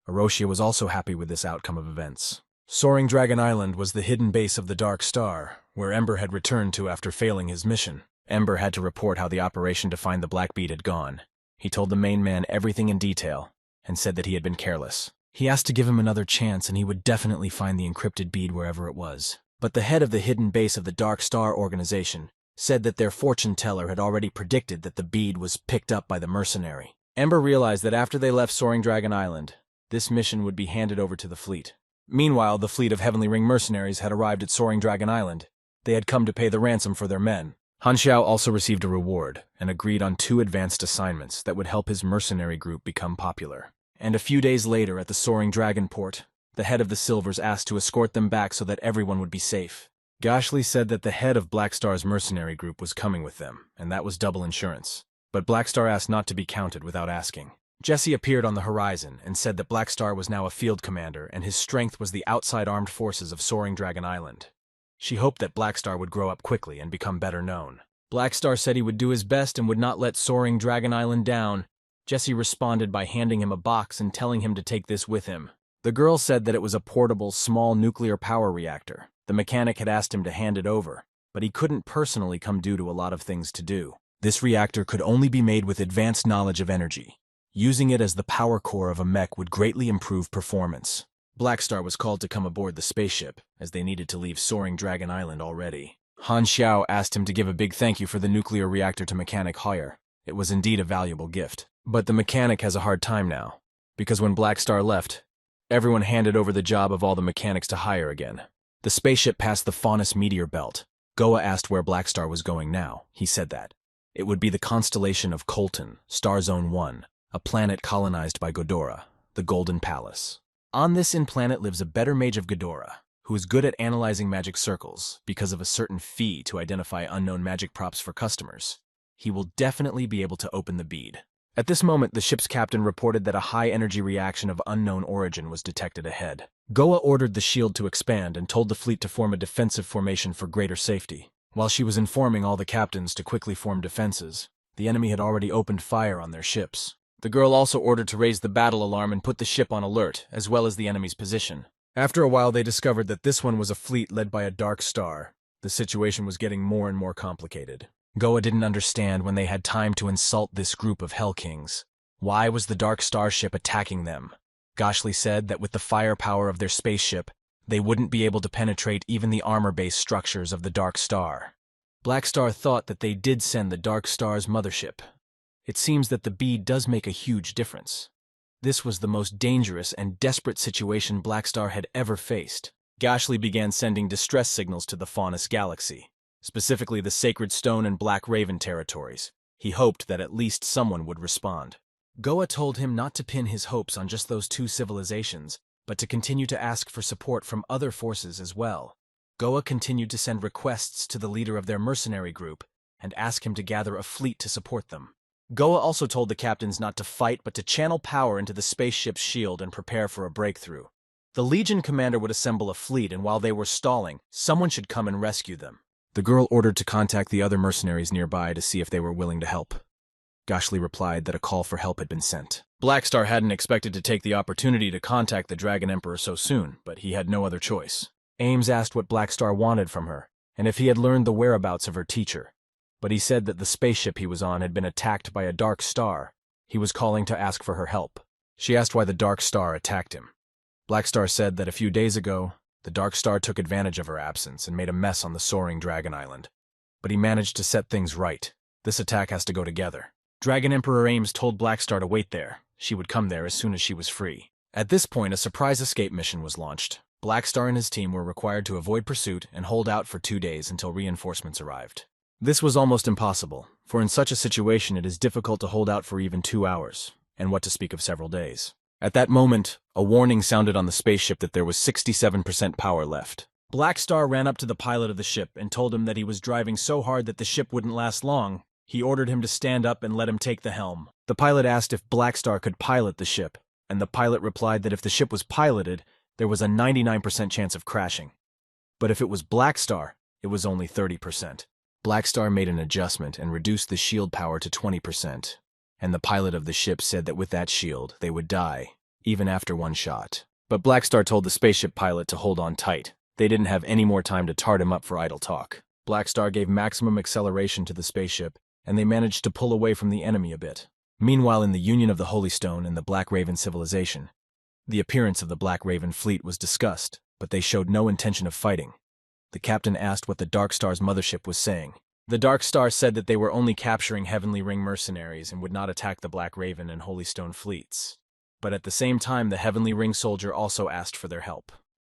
Hiroshia was also happy with this outcome of events. Soaring Dragon Island was the hidden base of the Dark Star, where Ember had returned to after failing his mission. Ember had to report how the operation to find the Black Bead had gone. He told the main man everything in detail, and said that he had been careless. He asked to give him another chance and he would definitely find the encrypted bead wherever it was. But the head of the hidden base of the Dark Star organization said that their fortune teller had already predicted that the bead was picked up by the mercenary. Ember realized that after they left Soaring Dragon Island, this mission would be handed over to the fleet. Meanwhile, the fleet of Heavenly Ring mercenaries had arrived at Soaring Dragon Island. They had come to pay the ransom for their men. Han Xiao also received a reward and agreed on 2 advanced assignments that would help his mercenary group become popular. And a few days later at the Soaring Dragon port, the head of the Silvers asked to escort them back so that everyone would be safe. Gashly said that the head of Blackstar's mercenary group was coming with them, and that was double insurance. But Blackstar asked not to be counted without asking. Jesse appeared on the horizon and said that Blackstar was now a field commander and his strength was the outside armed forces of Soaring Dragon Island. She hoped that Blackstar would grow up quickly and become better known. Blackstar said he would do his best and would not let Soaring Dragon Island down. Jesse responded by handing him a box and telling him to take this with him. The girl said that it was a portable, small nuclear power reactor. The mechanic had asked him to hand it over, but he couldn't personally come due to a lot of things to do. This reactor could only be made with advanced knowledge of energy. Using it as the power core of a mech would greatly improve performance. Blackstar was called to come aboard the spaceship, as they needed to leave Soaring Dragon Island already. Han Xiao asked him to give a big thank you for the nuclear reactor to Mechanic Hoyer. It was indeed a valuable gift. But the mechanic has a hard time now, because when Blackstar left, everyone handed over the job of all the mechanics to hire again. The spaceship passed the Faunus meteor belt. Goa asked where Blackstar was going now. He said that it would be the constellation of Colton, Star Zone 1, a planet colonized by Ghidorah, the Golden Palace. On this planet lives a better mage of Ghidorah, who is good at analyzing magic circles because of a certain fee to identify unknown magic props for customers. He will definitely be able to open the bead. At this moment, the ship's captain reported that a high-energy reaction of unknown origin was detected ahead. Goa ordered the shield to expand and told the fleet to form a defensive formation for greater safety. While she was informing all the captains to quickly form defenses, the enemy had already opened fire on their ships. The girl also ordered to raise the battle alarm and put the ship on alert, as well as the enemy's position. After a while, they discovered that this one was a fleet led by a dark star. The situation was getting more and more complicated. Goa didn't understand when they had time to insult this group of Hell Kings. Why was the Dark Starship attacking them? Gashly said that with the firepower of their spaceship, they wouldn't be able to penetrate even the armor-based structures of the Dark Star. Blackstar thought that they did send the Dark Star's mothership. It seems that the bead does make a huge difference. This was the most dangerous and desperate situation Blackstar had ever faced. Gashly began sending distress signals to the Faunus Galaxy, specifically the Sacred Stone and Black Raven territories. He hoped that at least someone would respond. Goa told him not to pin his hopes on just those 2 civilizations, but to continue to ask for support from other forces as well. Goa continued to send requests to the leader of their mercenary group and ask him to gather a fleet to support them. Goa also told the captains not to fight but to channel power into the spaceship's shield and prepare for a breakthrough. The Legion commander would assemble a fleet, and while they were stalling, someone should come and rescue them. The girl ordered to contact the other mercenaries nearby to see if they were willing to help. Gashly replied that a call for help had been sent. Blackstar hadn't expected to take the opportunity to contact the Dragon Emperor so soon, but he had no other choice. Ames asked what Blackstar wanted from her, and if he had learned the whereabouts of her teacher. But he said that the spaceship he was on had been attacked by a dark star. He was calling to ask for her help. She asked why the dark star attacked him. Black Star said that a few days ago, the Dark Star took advantage of her absence and made a mess on the soaring Dragon Island. But he managed to set things right. This attack has to go together. Dragon Emperor Ames told Black Star to wait there. She would come there as soon as she was free. At this point, a surprise escape mission was launched. Black Star and his team were required to avoid pursuit and hold out for 2 days until reinforcements arrived. This was almost impossible, for in such a situation it is difficult to hold out for even 2 hours, and what to speak of several days. At that moment, a warning sounded on the spaceship that there was 67% power left. Black Star ran up to the pilot of the ship and told him that he was driving so hard that the ship wouldn't last long. He ordered him to stand up and let him take the helm. The pilot asked if Black Star could pilot the ship, and the pilot replied that if the ship was piloted, there was a 99% chance of crashing. But if it was Black Star, it was only 30%. Black Star made an adjustment and reduced the shield power to 20%, and the pilot of the ship said that with that shield, they would die, even after one shot. But Black Star told the spaceship pilot to hold on tight. They didn't have any more time to tart him up for idle talk. Black Star gave maximum acceleration to the spaceship, and they managed to pull away from the enemy a bit. Meanwhile, in the Union of the Holy Stone and the Black Raven civilization, the appearance of the Black Raven fleet was discussed, but they showed no intention of fighting. The captain asked what the Dark Star's mothership was saying. The Dark Star said that they were only capturing Heavenly Ring mercenaries and would not attack the Black Raven and Holy Stone fleets. But at the same time, the Heavenly Ring soldier also asked for their help.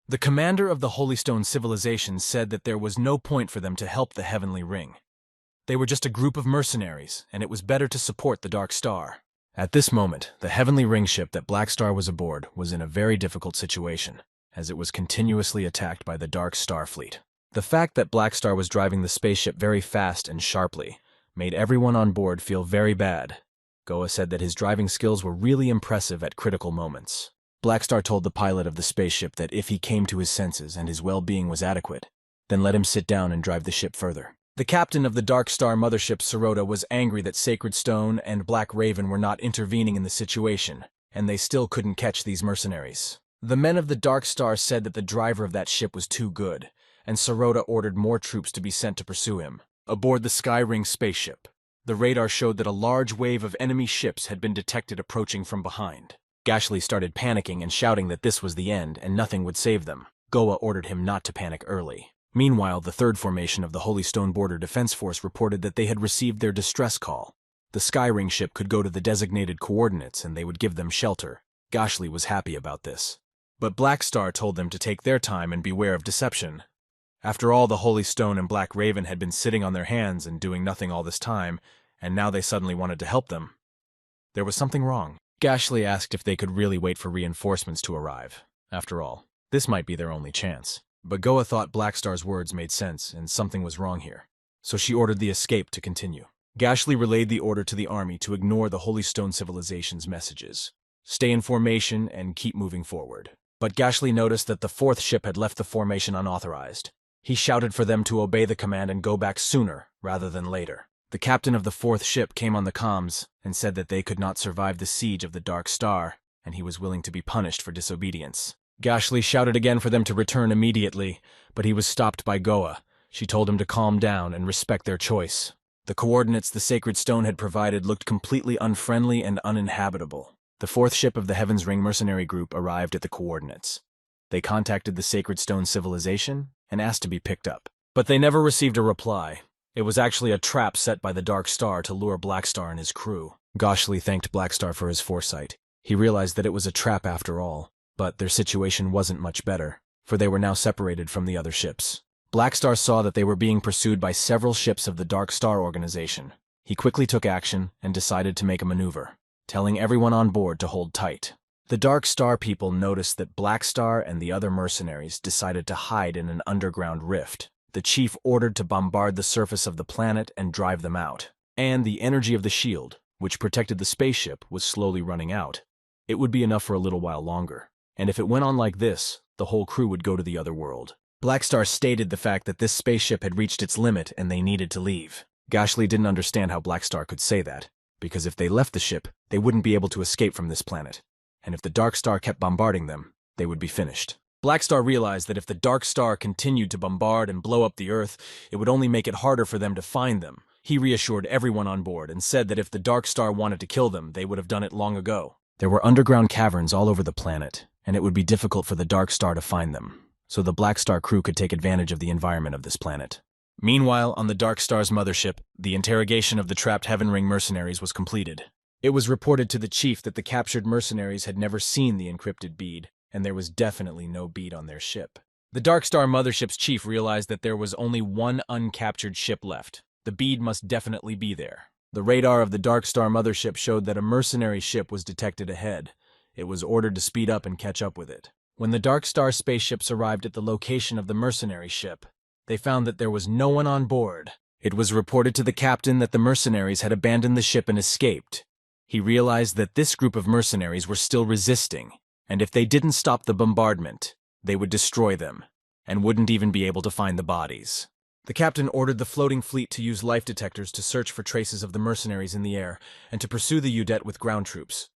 The commander of the Holy Stone civilization said that there was no point for them to help the Heavenly Ring. They were just a group of mercenaries, and it was better to support the Dark Star. At this moment, the Heavenly Ring ship that Black Star was aboard was in a very difficult situation, as it was continuously attacked by the Dark Star fleet. The fact that Black Star was driving the spaceship very fast and sharply made everyone on board feel very bad. Goa said that his driving skills were really impressive at critical moments. Black Star told the pilot of the spaceship that if he came to his senses and his well-being was adequate, then let him sit down and drive the ship further. The captain of the Dark Star mothership, Sirota, was angry that Sacred Stone and Black Raven were not intervening in the situation, and they still couldn't catch these mercenaries. The men of the Dark Star said that the driver of that ship was too good, and Sirota ordered more troops to be sent to pursue him. Aboard the Skyring spaceship, the radar showed that a large wave of enemy ships had been detected approaching from behind. Gashley started panicking and shouting that this was the end and nothing would save them. Goa ordered him not to panic early. Meanwhile, the 3rd Formation of the Holy Stone Border Defense Force reported that they had received their distress call. The Skyring ship could go to the designated coordinates and they would give them shelter. Gashley was happy about this. But Black Star told them to take their time and beware of deception. After all, the Holy Stone and Black Raven had been sitting on their hands and doing nothing all this time, and now they suddenly wanted to help them. There was something wrong. Gashley asked if they could really wait for reinforcements to arrive. After all, this might be their only chance. But Goa thought Black Star's words made sense, and something was wrong here. So she ordered the escape to continue. Gashley relayed the order to the army to ignore the Holy Stone civilization's messages. Stay in formation and keep moving forward. But Gashley noticed that the 4th ship had left the formation unauthorized. He shouted for them to obey the command and go back sooner rather than later. The captain of the 4th ship came on the comms and said that they could not survive the siege of the Dark Star, and he was willing to be punished for disobedience. Gashley shouted again for them to return immediately, but he was stopped by Goa. She told him to calm down and respect their choice. The coordinates the Sacred Stone had provided looked completely unfriendly and uninhabitable. The 4th ship of the Heaven's Ring mercenary group arrived at the coordinates. They contacted the Sacred Stone civilization and asked to be picked up. But they never received a reply. It was actually a trap set by the Dark Star to lure Black Star and his crew. Gashley thanked Black Star for his foresight. He realized that it was a trap after all, but their situation wasn't much better, for they were now separated from the other ships. Black Star saw that they were being pursued by several ships of the Dark Star organization. He quickly took action and decided to make a maneuver, telling everyone on board to hold tight. The Dark Star people noticed that Black Star and the other mercenaries decided to hide in an underground rift. The chief ordered to bombard the surface of the planet and drive them out. And the energy of the shield, which protected the spaceship, was slowly running out. It would be enough for a little while longer. And if it went on like this, the whole crew would go to the other world. Black Star stated the fact that this spaceship had reached its limit and they needed to leave. Gashley didn't understand how Black Star could say that, because if they left the ship, they wouldn't be able to escape from this planet. And if the Dark Star kept bombarding them, they would be finished. Black Star realized that if the Dark Star continued to bombard and blow up the Earth, it would only make it harder for them to find them. He reassured everyone on board and said that if the Dark Star wanted to kill them, they would have done it long ago. There were underground caverns all over the planet, and it would be difficult for the Dark Star to find them, so the Black Star crew could take advantage of the environment of this planet. Meanwhile, on the Dark Star's mothership, the interrogation of the trapped Heaven Ring mercenaries was completed. It was reported to the chief that the captured mercenaries had never seen the encrypted bead, and there was definitely no bead on their ship. The Dark Star mothership's chief realized that there was only one uncaptured ship left. The bead must definitely be there. The radar of the Dark Star mothership showed that a mercenary ship was detected ahead. It was ordered to speed up and catch up with it. When the Dark Star spaceships arrived at the location of the mercenary ship, they found that there was no one on board. It was reported to the captain that the mercenaries had abandoned the ship and escaped. He realized that this group of mercenaries were still resisting, and if they didn't stop the bombardment, they would destroy them, and wouldn't even be able to find the bodies. The captain ordered the floating fleet to use life detectors to search for traces of the mercenaries in the air, and to pursue the Udet with ground troops.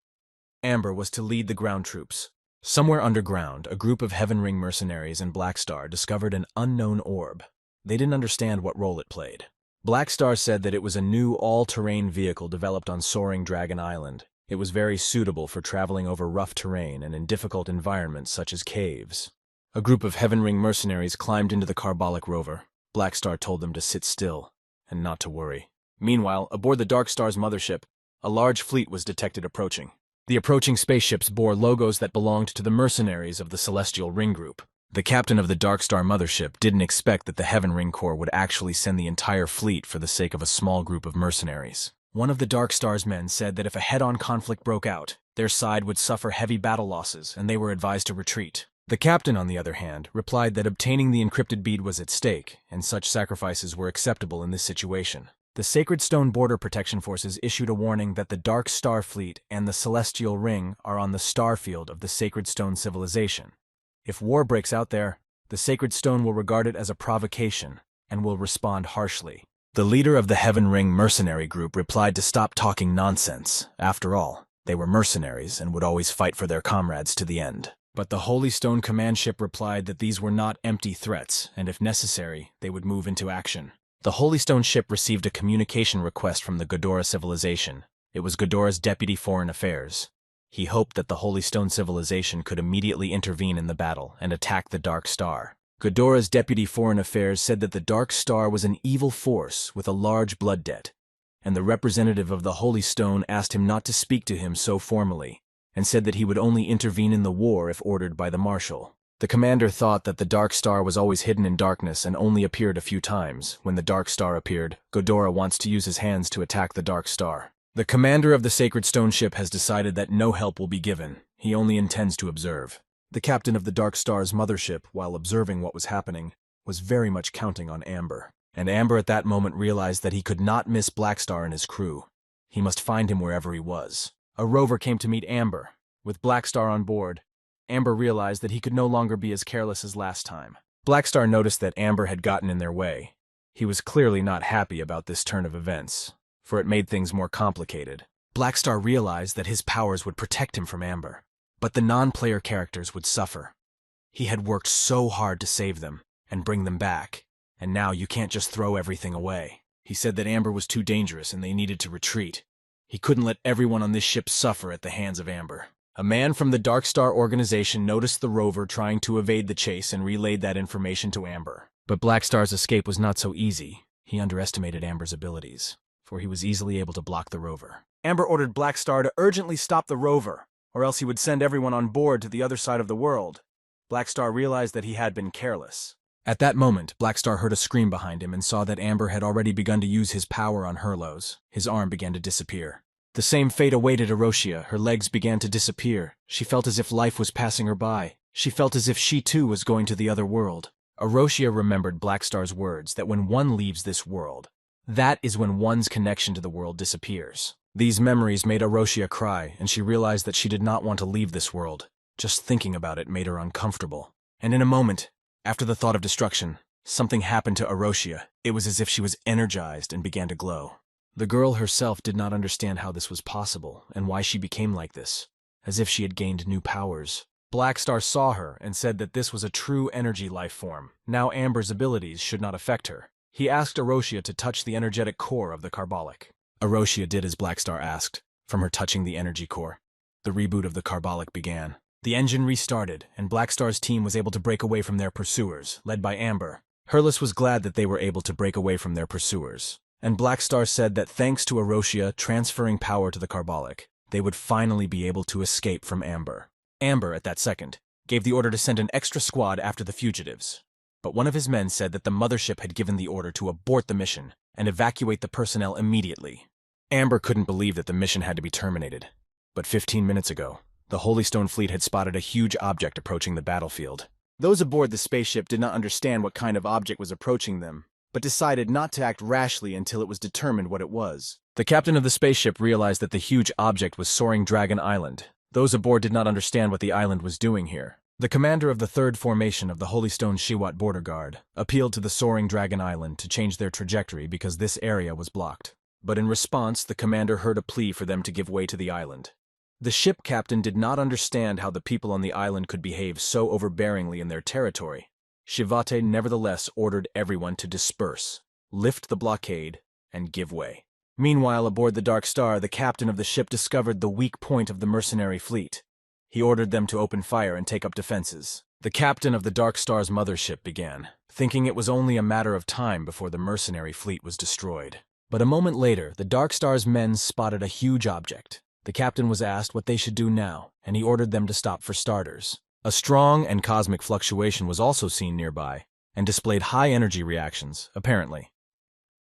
Amber was to lead the ground troops. Somewhere underground, a group of Heaven Ring mercenaries and Black Star discovered an unknown orb. They didn't understand what role it played. Black Star said that it was a new all-terrain vehicle developed on Soaring Dragon Island. It was very suitable for traveling over rough terrain and in difficult environments such as caves. A group of Heaven Ring mercenaries climbed into the carbolic rover. Black Star told them to sit still and not to worry. Meanwhile, aboard the Dark Star's mothership, a large fleet was detected approaching. The approaching spaceships bore logos that belonged to the mercenaries of the Celestial Ring Group. The captain of the Dark Star mothership didn't expect that the Heaven Ring Corps would actually send the entire fleet for the sake of a small group of mercenaries. One of the Dark Star's men said that if a head-on conflict broke out, their side would suffer heavy battle losses and they were advised to retreat. The captain, on the other hand, replied that obtaining the encrypted bead was at stake, and such sacrifices were acceptable in this situation. The Sacred Stone Border Protection Forces issued a warning that the Dark Star Fleet and the Celestial Ring are on the star field of the Sacred Stone civilization. If war breaks out there, the Sacred Stone will regard it as a provocation and will respond harshly. The leader of the Heaven Ring mercenary group replied to stop talking nonsense. After all, they were mercenaries and would always fight for their comrades to the end. But the Holy Stone command ship replied that these were not empty threats, and if necessary, they would move into action. The Holy Stone ship received a communication request from the Ghidorah civilization. It was Ghidorah's Deputy Foreign Affairs. He hoped that the Holy Stone civilization could immediately intervene in the battle and attack the Dark Star. Ghidorah's Deputy Foreign Affairs said that the Dark Star was an evil force with a large blood debt, and the representative of the Holy Stone asked him not to speak to him so formally, and said that he would only intervene in the war if ordered by the Marshal. The commander thought that the Dark Star was always hidden in darkness and only appeared a few times. When the Dark Star appeared, Ghidorah wants to use his hands to attack the Dark Star. The commander of the Sacred Stone ship has decided that no help will be given. He only intends to observe. The captain of the Dark Star's mothership, while observing what was happening, was very much counting on Amber. And Amber at that moment realized that he could not miss Black Star and his crew. He must find him wherever he was. A rover came to meet Amber. With Black Star on board, Amber realized that he could no longer be as careless as last time. Black Star noticed that Amber had gotten in their way. He was clearly not happy about this turn of events, for it made things more complicated. Black Star realized that his powers would protect him from Amber, but the non-player characters would suffer. He had worked so hard to save them and bring them back, and now you can't just throw everything away. He said that Amber was too dangerous and they needed to retreat. He couldn't let everyone on this ship suffer at the hands of Amber. A man from the Dark Star organization noticed the rover trying to evade the chase and relayed that information to Amber. But Black Star's escape was not so easy. He underestimated Amber's abilities, for he was easily able to block the rover. Amber ordered Black Star to urgently stop the rover, or else he would send everyone on board to the other side of the world. Black Star realized that he had been careless. At that moment, Black Star heard a scream behind him and saw that Amber had already begun to use his power on Herlos. His arm began to disappear. The same fate awaited Aroshia. Her legs began to disappear. She felt as if life was passing her by. She felt as if she too was going to the other world. Aroshia remembered Black Star's words that when one leaves this world, that is when one's connection to the world disappears. These memories made Aroshia cry, and she realized that she did not want to leave this world. Just thinking about it made her uncomfortable. And in a moment, after the thought of destruction, something happened to Aroshia. It was as if she was energized and began to glow. The girl herself did not understand how this was possible and why she became like this, as if she had gained new powers. Black Star saw her and said that this was a true energy life form. Now Amber's abilities should not affect her. He asked Aroshia to touch the energetic core of the carbolic. Aroshia did as Black Star asked. From her touching the energy core, the reboot of the carbolic began. The engine restarted, and Black Star's team was able to break away from their pursuers, led by Amber. Hurlus was glad that they were able to break away from their pursuers. And Black Star said that thanks to Arosia transferring power to the Carbolic, they would finally be able to escape from Amber. Amber, at that second, gave the order to send an extra squad after the fugitives. But one of his men said that the mothership had given the order to abort the mission and evacuate the personnel immediately. Amber couldn't believe that the mission had to be terminated. But 15 minutes ago, the Holy Stone fleet had spotted a huge object approaching the battlefield. Those aboard the spaceship did not understand what kind of object was approaching them, but decided not to act rashly until it was determined what it was. The captain of the spaceship realized that the huge object was Soaring Dragon Island. Those aboard did not understand what the island was doing here. The commander of the 3rd Formation of the Holy Stone Shiwat Border Guard appealed to the Soaring Dragon Island to change their trajectory because this area was blocked. But in response, the commander heard a plea for them to give way to the island. The ship captain did not understand how the people on the island could behave so overbearingly in their territory. Shivate nevertheless ordered everyone to disperse, lift the blockade, and give way. Meanwhile, aboard the Dark Star, the captain of the ship discovered the weak point of the mercenary fleet. He ordered them to open fire and take up defenses. The captain of the Dark Star's mothership began, thinking it was only a matter of time before the mercenary fleet was destroyed. But a moment later, the Dark Star's men spotted a huge object. The captain was asked what they should do now, and he ordered them to stop for starters. A strong and cosmic fluctuation was also seen nearby, and displayed high energy reactions, apparently.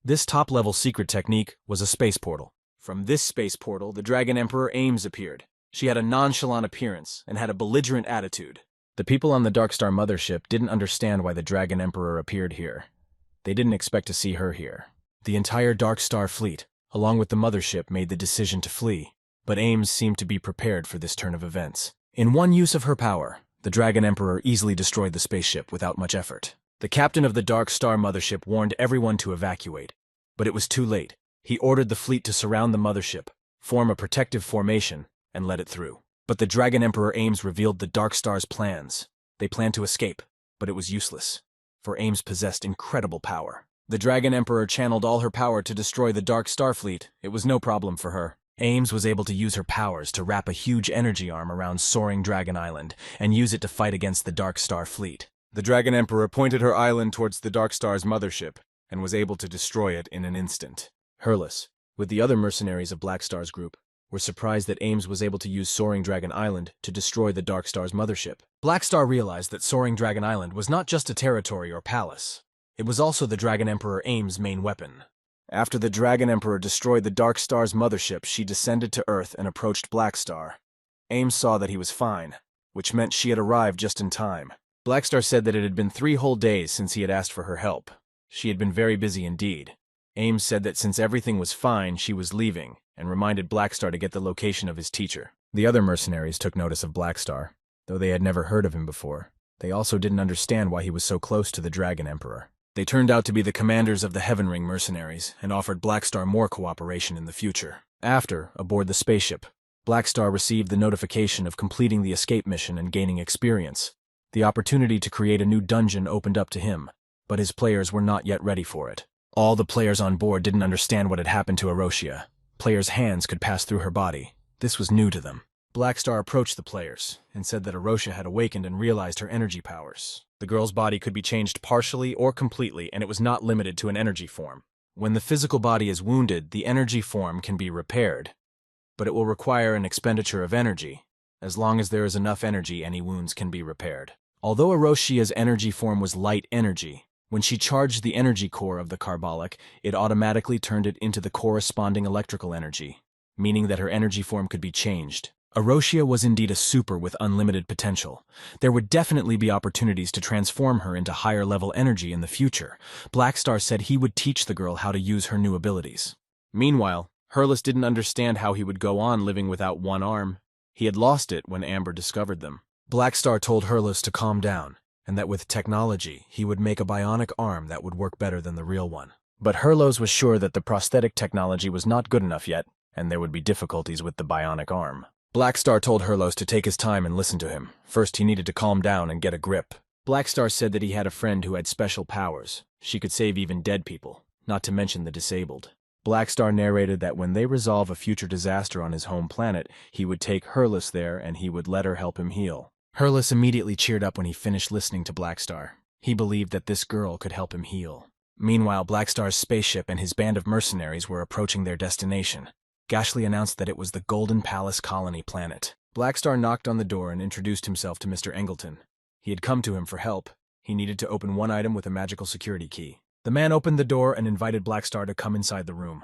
This top-level secret technique was a space portal. From this space portal, the Dragon Emperor Ames appeared. She had a nonchalant appearance and had a belligerent attitude. The people on the Dark Star mothership didn't understand why the Dragon Emperor appeared here. They didn't expect to see her here. The entire Dark Star fleet, along with the mothership, made the decision to flee. But Ames seemed to be prepared for this turn of events. In one use of her power, the Dragon Emperor easily destroyed the spaceship without much effort. The captain of the Dark Star mothership warned everyone to evacuate, but it was too late. He ordered the fleet to surround the mothership, form a protective formation, and let it through. But the Dragon Emperor Ames revealed the Dark Star's plans. They planned to escape, but it was useless, for Ames possessed incredible power. The Dragon Emperor channeled all her power to destroy the Dark Star fleet. It was no problem for her. Ames was able to use her powers to wrap a huge energy arm around Soaring Dragon Island and use it to fight against the Dark Star fleet. The Dragon Emperor pointed her island towards the Dark Star's mothership and was able to destroy it in an instant. Hurlus, with the other mercenaries of Black Star's group, were surprised that Ames was able to use Soaring Dragon Island to destroy the Dark Star's mothership. Black Star realized that Soaring Dragon Island was not just a territory or palace. It was also the Dragon Emperor Ames' main weapon. After the Dragon Emperor destroyed the Dark Star's mothership, she descended to Earth and approached Black Star. Ames saw that he was fine, which meant she had arrived just in time. Black Star said that it had been 3 whole days since he had asked for her help. She had been very busy indeed. Ames said that since everything was fine, she was leaving, and reminded Black Star to get the location of his teacher. The other mercenaries took notice of Black Star, though they had never heard of him before. They also didn't understand why he was so close to the Dragon Emperor. They turned out to be the commanders of the Heaven Ring mercenaries and offered Black Star more cooperation in the future. After, aboard the spaceship, Black Star received the notification of completing the escape mission and gaining experience. The opportunity to create a new dungeon opened up to him, but his players were not yet ready for it. All the players on board didn't understand what had happened to Arosia. Players' hands could pass through her body. This was new to them. Black Star approached the players and said that Arosia had awakened and realized her energy powers. The girl's body could be changed partially or completely, and it was not limited to an energy form. When the physical body is wounded, the energy form can be repaired, but it will require an expenditure of energy. As long as there is enough energy, any wounds can be repaired. Although Arosia's energy form was light energy, when she charged the energy core of the Carbolic, it automatically turned it into the corresponding electrical energy, meaning that her energy form could be changed. Arosia was indeed a super with unlimited potential. There would definitely be opportunities to transform her into higher-level energy in the future. Black Star said he would teach the girl how to use her new abilities. Meanwhile, Hurlus didn't understand how he would go on living without one arm. He had lost it when Amber discovered them. Black Star told Hurlus to calm down, and that with technology, he would make a bionic arm that would work better than the real one. But Hurlus was sure that the prosthetic technology was not good enough yet, and there would be difficulties with the bionic arm. Black Star told Hurlus to take his time and listen to him. First, he needed to calm down and get a grip. Black Star said that he had a friend who had special powers. She could save even dead people, not to mention the disabled. Blackstar narrated that when they resolve a future disaster on his home planet, he would take Hurlis there and he would let her help him heal. Hurlis immediately cheered up when he finished listening to Blackstar. He believed that this girl could help him heal. Meanwhile, Blackstar's spaceship and his band of mercenaries were approaching their destination. Gashley announced that it was the Golden Palace colony planet. Blackstar knocked on the door and introduced himself to Mr. Engleton. He had come to him for help. He needed to open one item with a magical security key. The man opened the door and invited Blackstar to come inside the room.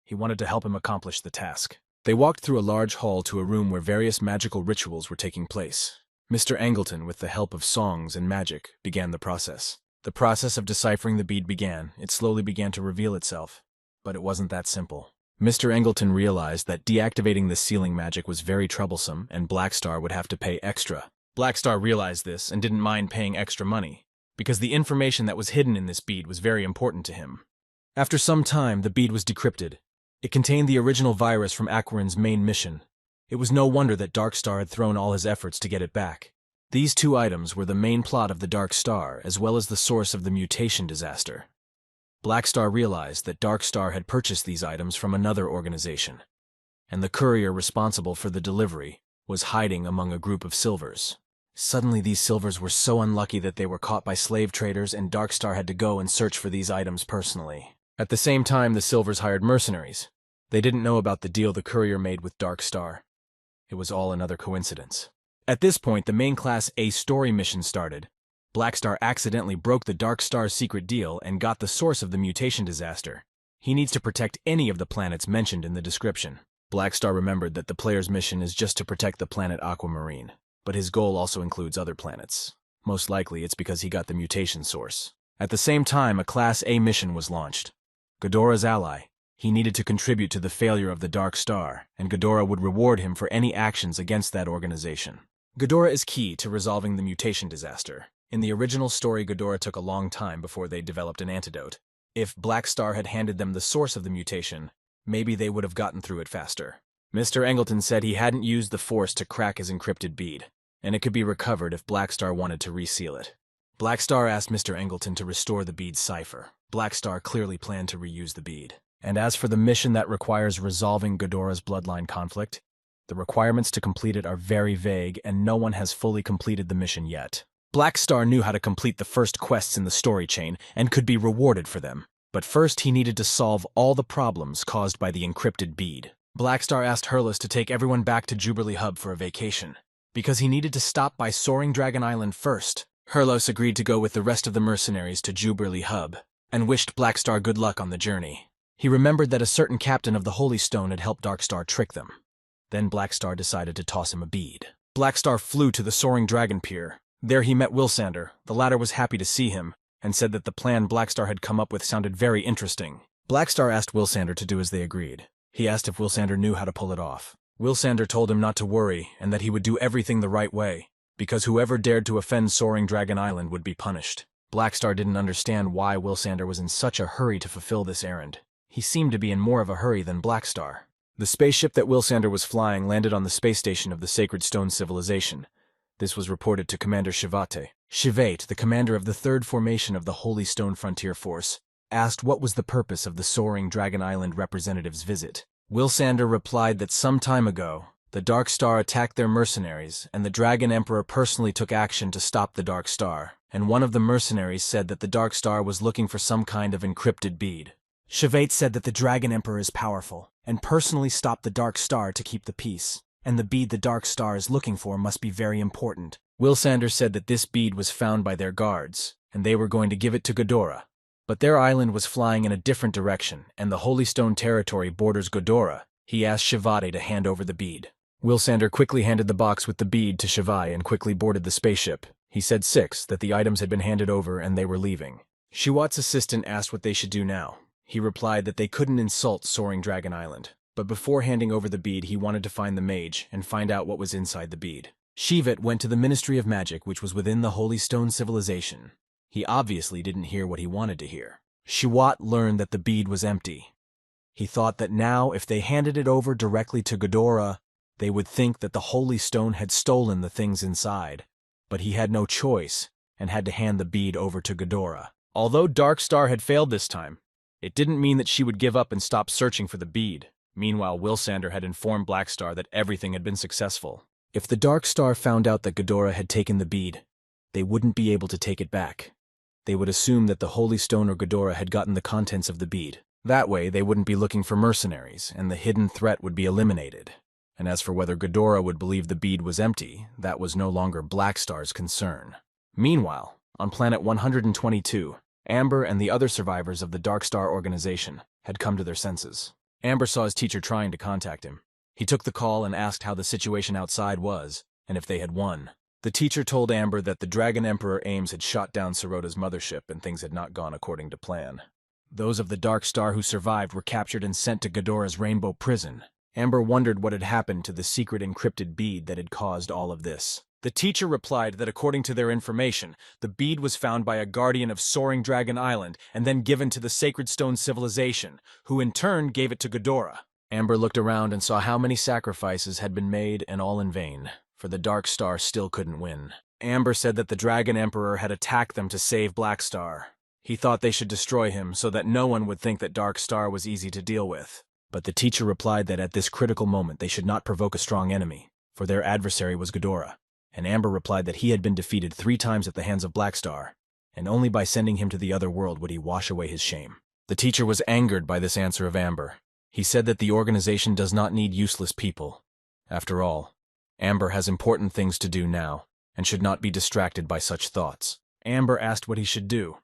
He wanted to help him accomplish the task. They walked through a large hall to a room where various magical rituals were taking place. Mr. Engleton, with the help of songs and magic, began the process. The process of deciphering the bead began. It slowly began to reveal itself. But it wasn't that simple. Mr. Engleton realized that deactivating the sealing magic was very troublesome and Blackstar would have to pay extra. Blackstar realized this and didn't mind paying extra money, because the information that was hidden in this bead was very important to him. After some time, the bead was decrypted. It contained the original virus from Aquarin's main mission. It was no wonder that Darkstar had thrown all his efforts to get it back. These two items were the main plot of the Dark Star, as well as the source of the mutation disaster. Blackstar realized that Darkstar had purchased these items from another organization, and the courier responsible for the delivery was hiding among a group of silvers. Suddenly, these silvers were so unlucky that they were caught by slave traders, and Darkstar had to go and search for these items personally. At the same time, the silvers hired mercenaries. They didn't know about the deal the courier made with Darkstar. It was all another coincidence. At this point, the main Class A story mission started. Blackstar accidentally broke the Darkstar's secret deal and got the source of the mutation disaster. He needs to protect any of the planets mentioned in the description. Blackstar remembered that the player's mission is just to protect the planet Aquamarine, but his goal also includes other planets. Most likely, it's because he got the mutation source. At the same time, a Class A mission was launched. Ghidorah's ally. He needed to contribute to the failure of the Dark Star, and Ghidorah would reward him for any actions against that organization. Ghidorah is key to resolving the mutation disaster. In the original story, Ghidorah took a long time before they developed an antidote. If Blackstar had handed them the source of the mutation, maybe they would have gotten through it faster. Mr. Engleton said he hadn't used the Force to crack his encrypted bead, and it could be recovered if Blackstar wanted to reseal it. Blackstar asked Mr. Engleton to restore the bead's cipher. Blackstar clearly planned to reuse the bead. And as for the mission that requires resolving Ghidorah's bloodline conflict, the requirements to complete it are very vague, and no one has fully completed the mission yet. Blackstar knew how to complete the first quests in the story chain and could be rewarded for them. But first, he needed to solve all the problems caused by the encrypted bead. Blackstar asked Hurlis to take everyone back to Jubilee Hub for a vacation, because he needed to stop by Soaring Dragon Island first. Hurlis agreed to go with the rest of the mercenaries to Jubilee Hub, and wished Blackstar good luck on the journey. He remembered that a certain captain of the Holy Stone had helped Darkstar trick them. Then Blackstar decided to toss him a bead. Blackstar flew to the Soaring Dragon Pier. There he met Wilsander. The latter was happy to see him, and said that the plan Blackstar had come up with sounded very interesting. Blackstar asked Wilsander to do as they agreed. He asked if Wilsander knew how to pull it off. Wilsander told him not to worry, and that he would do everything the right way, because whoever dared to offend Soaring Dragon Island would be punished. Blackstar didn't understand why Wilsander was in such a hurry to fulfill this errand. He seemed to be in more of a hurry than Blackstar. The spaceship that Wilsander was flying landed on the space station of the Sacred Stone Civilization. This was reported to Commander Shivate. Shivate, the commander of the 3rd Formation of the Holy Stone Frontier Force, asked what was the purpose of the Soaring Dragon Island representative's visit. Wilsander replied that some time ago, the Dark Star attacked their mercenaries, and the Dragon Emperor personally took action to stop the Dark Star, and one of the mercenaries said that the Dark Star was looking for some kind of encrypted bead. Shivate said that the Dragon Emperor is powerful, and personally stopped the Dark Star to keep the peace, and the bead the Dark Star is looking for must be very important. Wilsander said that this bead was found by their guards, and they were going to give it to Ghidorah. But their island was flying in a different direction, and the Holy Stone territory borders Ghidorah. He asked Shivate to hand over the bead. Wilsander quickly handed the box with the bead to Shivai and quickly boarded the spaceship. He said that the items had been handed over and they were leaving. Shiwat's assistant asked what they should do now. He replied that they couldn't insult Soaring Dragon Island, but before handing over the bead he wanted to find the mage and find out what was inside the bead. Shivat went to the Ministry of Magic, which was within the Holy Stone Civilization. He obviously didn't hear what he wanted to hear. Shiwat learned that the bead was empty. He thought that now, if they handed it over directly to Ghidorah, they would think that the Holy Stone had stolen the things inside. But he had no choice, and had to hand the bead over to Ghidorah. Although Darkstar had failed this time, It didn't mean that she would give up and stop searching for the bead. Meanwhile, Wilsander had informed Blackstar that everything had been successful. If the Dark Star found out that Ghidorah had taken the bead, they wouldn't be able to take it back. They would assume that the Holy Stone or Ghidorah had gotten the contents of the bead. That way, they wouldn't be looking for mercenaries, and the hidden threat would be eliminated. And as for whether Ghidorah would believe the bead was empty, that was no longer Blackstar's concern. Meanwhile, on planet 122, Amber and the other survivors of the Dark Star organization had come to their senses. Amber saw his teacher trying to contact him. He took the call and asked how the situation outside was, and if they had won. The teacher told Amber that the Dragon Emperor Ames had shot down Sarota's mothership and things had not gone according to plan. Those of the Dark Star who survived were captured and sent to Ghidorah's Rainbow Prison. Amber wondered what had happened to the secret encrypted bead that had caused all of this. The teacher replied that according to their information, the bead was found by a guardian of Soaring Dragon Island and then given to the Sacred Stone civilization, who in turn gave it to Ghidorah. Amber looked around and saw how many sacrifices had been made and all in vain, for the Dark Star still couldn't win. Amber said that the Dragon Emperor had attacked them to save Blackstar. He thought they should destroy him so that no one would think that Dark Star was easy to deal with. But the teacher replied that at this critical moment they should not provoke a strong enemy, for their adversary was Ghidorah. And Amber replied that he had been defeated 3 times at the hands of Blackstar, and only by sending him to the other world would he wash away his shame. The teacher was angered by this answer of Amber. He said that the organization does not need useless people. After all, Amber has important things to do now, and should not be distracted by such thoughts. Amber asked what he should do,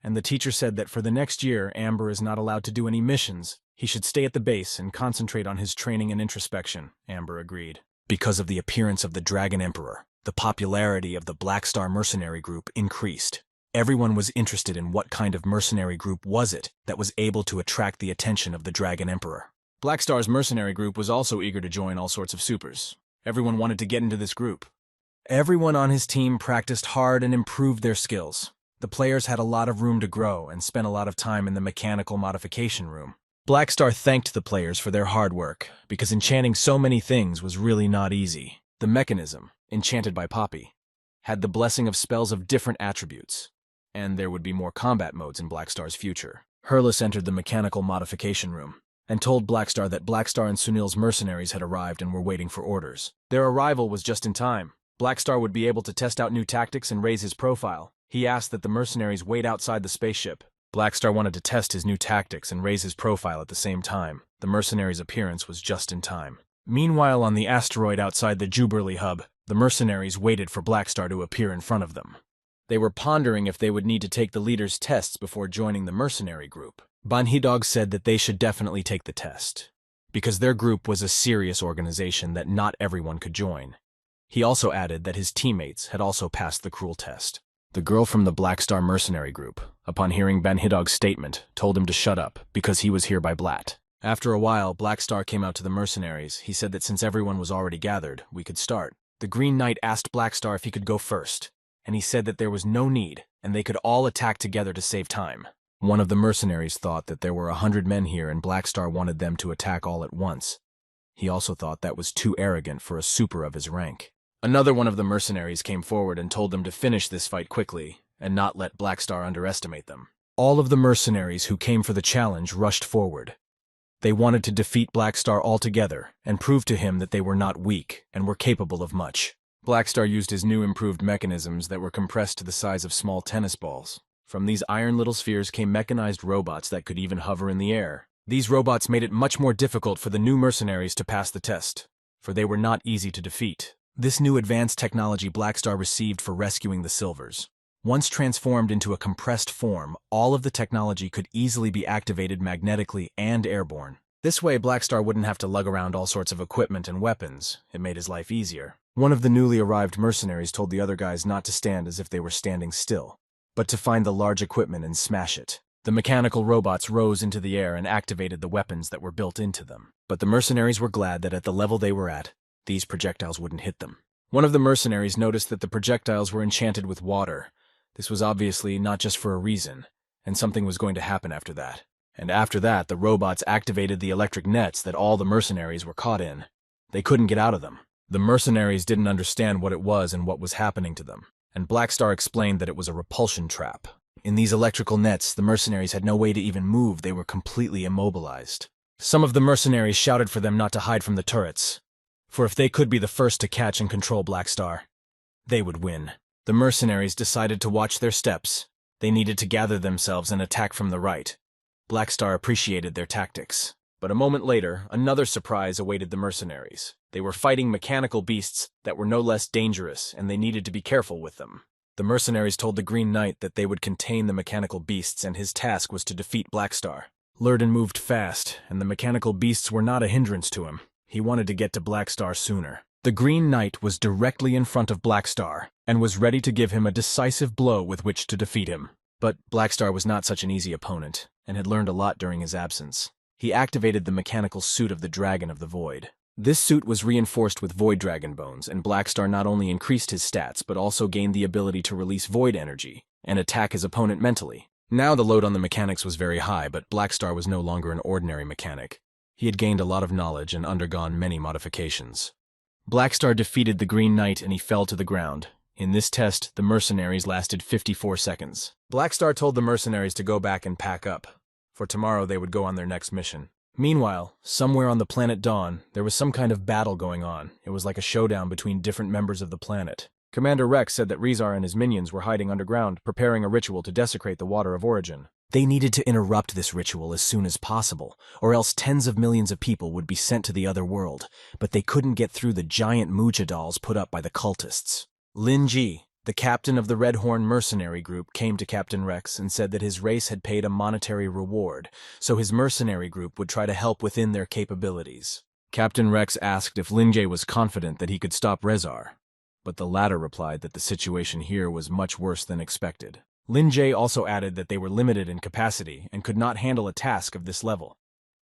and the teacher said that for the next year Amber is not allowed to do any missions. He should stay at the base and concentrate on his training and introspection. Amber agreed. Because of the appearance of the Dragon Emperor, the popularity of the Blackstar mercenary group increased. Everyone was interested in what kind of mercenary group was it that was able to attract the attention of the Dragon Emperor. Blackstar's mercenary group was also eager to join all sorts of supers. Everyone wanted to get into this group. Everyone on his team practiced hard and improved their skills. The players had a lot of room to grow and spent a lot of time in the mechanical modification room. Blackstar thanked the players for their hard work, because enchanting so many things was really not easy. The mechanism, enchanted by Poppy, had the blessing of spells of different attributes, and there would be more combat modes in Blackstar's future. Hurlis entered the mechanical modification room, and told Blackstar that Blackstar and Sunil's mercenaries had arrived and were waiting for orders. Their arrival was just in time. Blackstar would be able to test out new tactics and raise his profile. He asked that the mercenaries wait outside the spaceship. Blackstar wanted to test his new tactics and raise his profile at the same time. The mercenaries' appearance was just in time. Meanwhile, on the asteroid outside the Jubilee hub, the mercenaries waited for Blackstar to appear in front of them. They were pondering if they would need to take the leader's tests before joining the mercenary group. Banhidog said that they should definitely take the test, because their group was a serious organization that not everyone could join. He also added that his teammates had also passed the cruel test. The girl from the Blackstar mercenary group, upon hearing Banhidog's statement, told him to shut up, because he was here by Blatt. After a while, Blackstar came out to the mercenaries. He said that since everyone was already gathered, we could start. The Green Knight asked Blackstar if he could go first, and he said that there was no need, and they could all attack together to save time. One of the mercenaries thought that there were 100 men here and Blackstar wanted them to attack all at once. He also thought that was too arrogant for a super of his rank. Another one of the mercenaries came forward and told them to finish this fight quickly, and not let Blackstar underestimate them. All of the mercenaries who came for the challenge rushed forward. They wanted to defeat Blackstar altogether and prove to him that they were not weak and were capable of much. Blackstar used his new improved mechanisms that were compressed to the size of small tennis balls. From these iron little spheres came mechanized robots that could even hover in the air. These robots made it much more difficult for the new mercenaries to pass the test, for they were not easy to defeat. This new advanced technology Blackstar received for rescuing the Silvers. Once transformed into a compressed form, all of the technology could easily be activated magnetically and airborne. This way, Blackstar wouldn't have to lug around all sorts of equipment and weapons. It made his life easier. One of the newly arrived mercenaries told the other guys not to stand as if they were standing still, but to find the large equipment and smash it. The mechanical robots rose into the air and activated the weapons that were built into them. But the mercenaries were glad that at the level they were at, these projectiles wouldn't hit them. One of the mercenaries noticed that the projectiles were enchanted with water. This was obviously not just for a reason, and something was going to happen after that. And after that, the robots activated the electric nets that all the mercenaries were caught in. They couldn't get out of them. The mercenaries didn't understand what it was and what was happening to them, and Blackstar explained that it was a repulsion trap. In these electrical nets, the mercenaries had no way to even move. They were completely immobilized. Some of the mercenaries shouted for them not to hide from the turrets, for if they could be the first to catch and control Black Star, they would win. The mercenaries decided to watch their steps. They needed to gather themselves and attack from the right. Black Star appreciated their tactics. But a moment later, another surprise awaited the mercenaries. They were fighting mechanical beasts that were no less dangerous, and they needed to be careful with them. The mercenaries told the Green Knight that they would contain the mechanical beasts, and his task was to defeat Black Star. Lurden moved fast, and the mechanical beasts were not a hindrance to him. He wanted to get to Black Star sooner. The Green Knight was directly in front of Black Star, and was ready to give him a decisive blow with which to defeat him. But Black Star was not such an easy opponent, and had learned a lot during his absence. He activated the mechanical suit of the Dragon of the Void. This suit was reinforced with Void Dragon bones, and Black Star not only increased his stats, but also gained the ability to release Void energy and attack his opponent mentally. Now the load on the mechanics was very high, but Black Star was no longer an ordinary mechanic. He had gained a lot of knowledge and undergone many modifications. Black Star defeated the Green Knight and he fell to the ground. In this test, the mercenaries lasted 54 seconds. Black Star told the mercenaries to go back and pack up, for tomorrow they would go on their next mission. Meanwhile, somewhere on the planet Dawn, there was some kind of battle going on. It was like a showdown between different members of the planet. Commander Rex said that Rezar and his minions were hiding underground, preparing a ritual to desecrate the Water of Origin. They needed to interrupt this ritual as soon as possible, or else tens of millions of people would be sent to the other world, but they couldn't get through the giant Mucha dolls put up by the cultists. Lin Ji, the captain of the Red Horn mercenary group, came to Captain Rex and said that his race had paid a monetary reward, so his mercenary group would try to help within their capabilities. Captain Rex asked if Lin Ji was confident that he could stop Rezar, but the latter replied that the situation here was much worse than expected. Lin Ji also added that they were limited in capacity and could not handle a task of this level,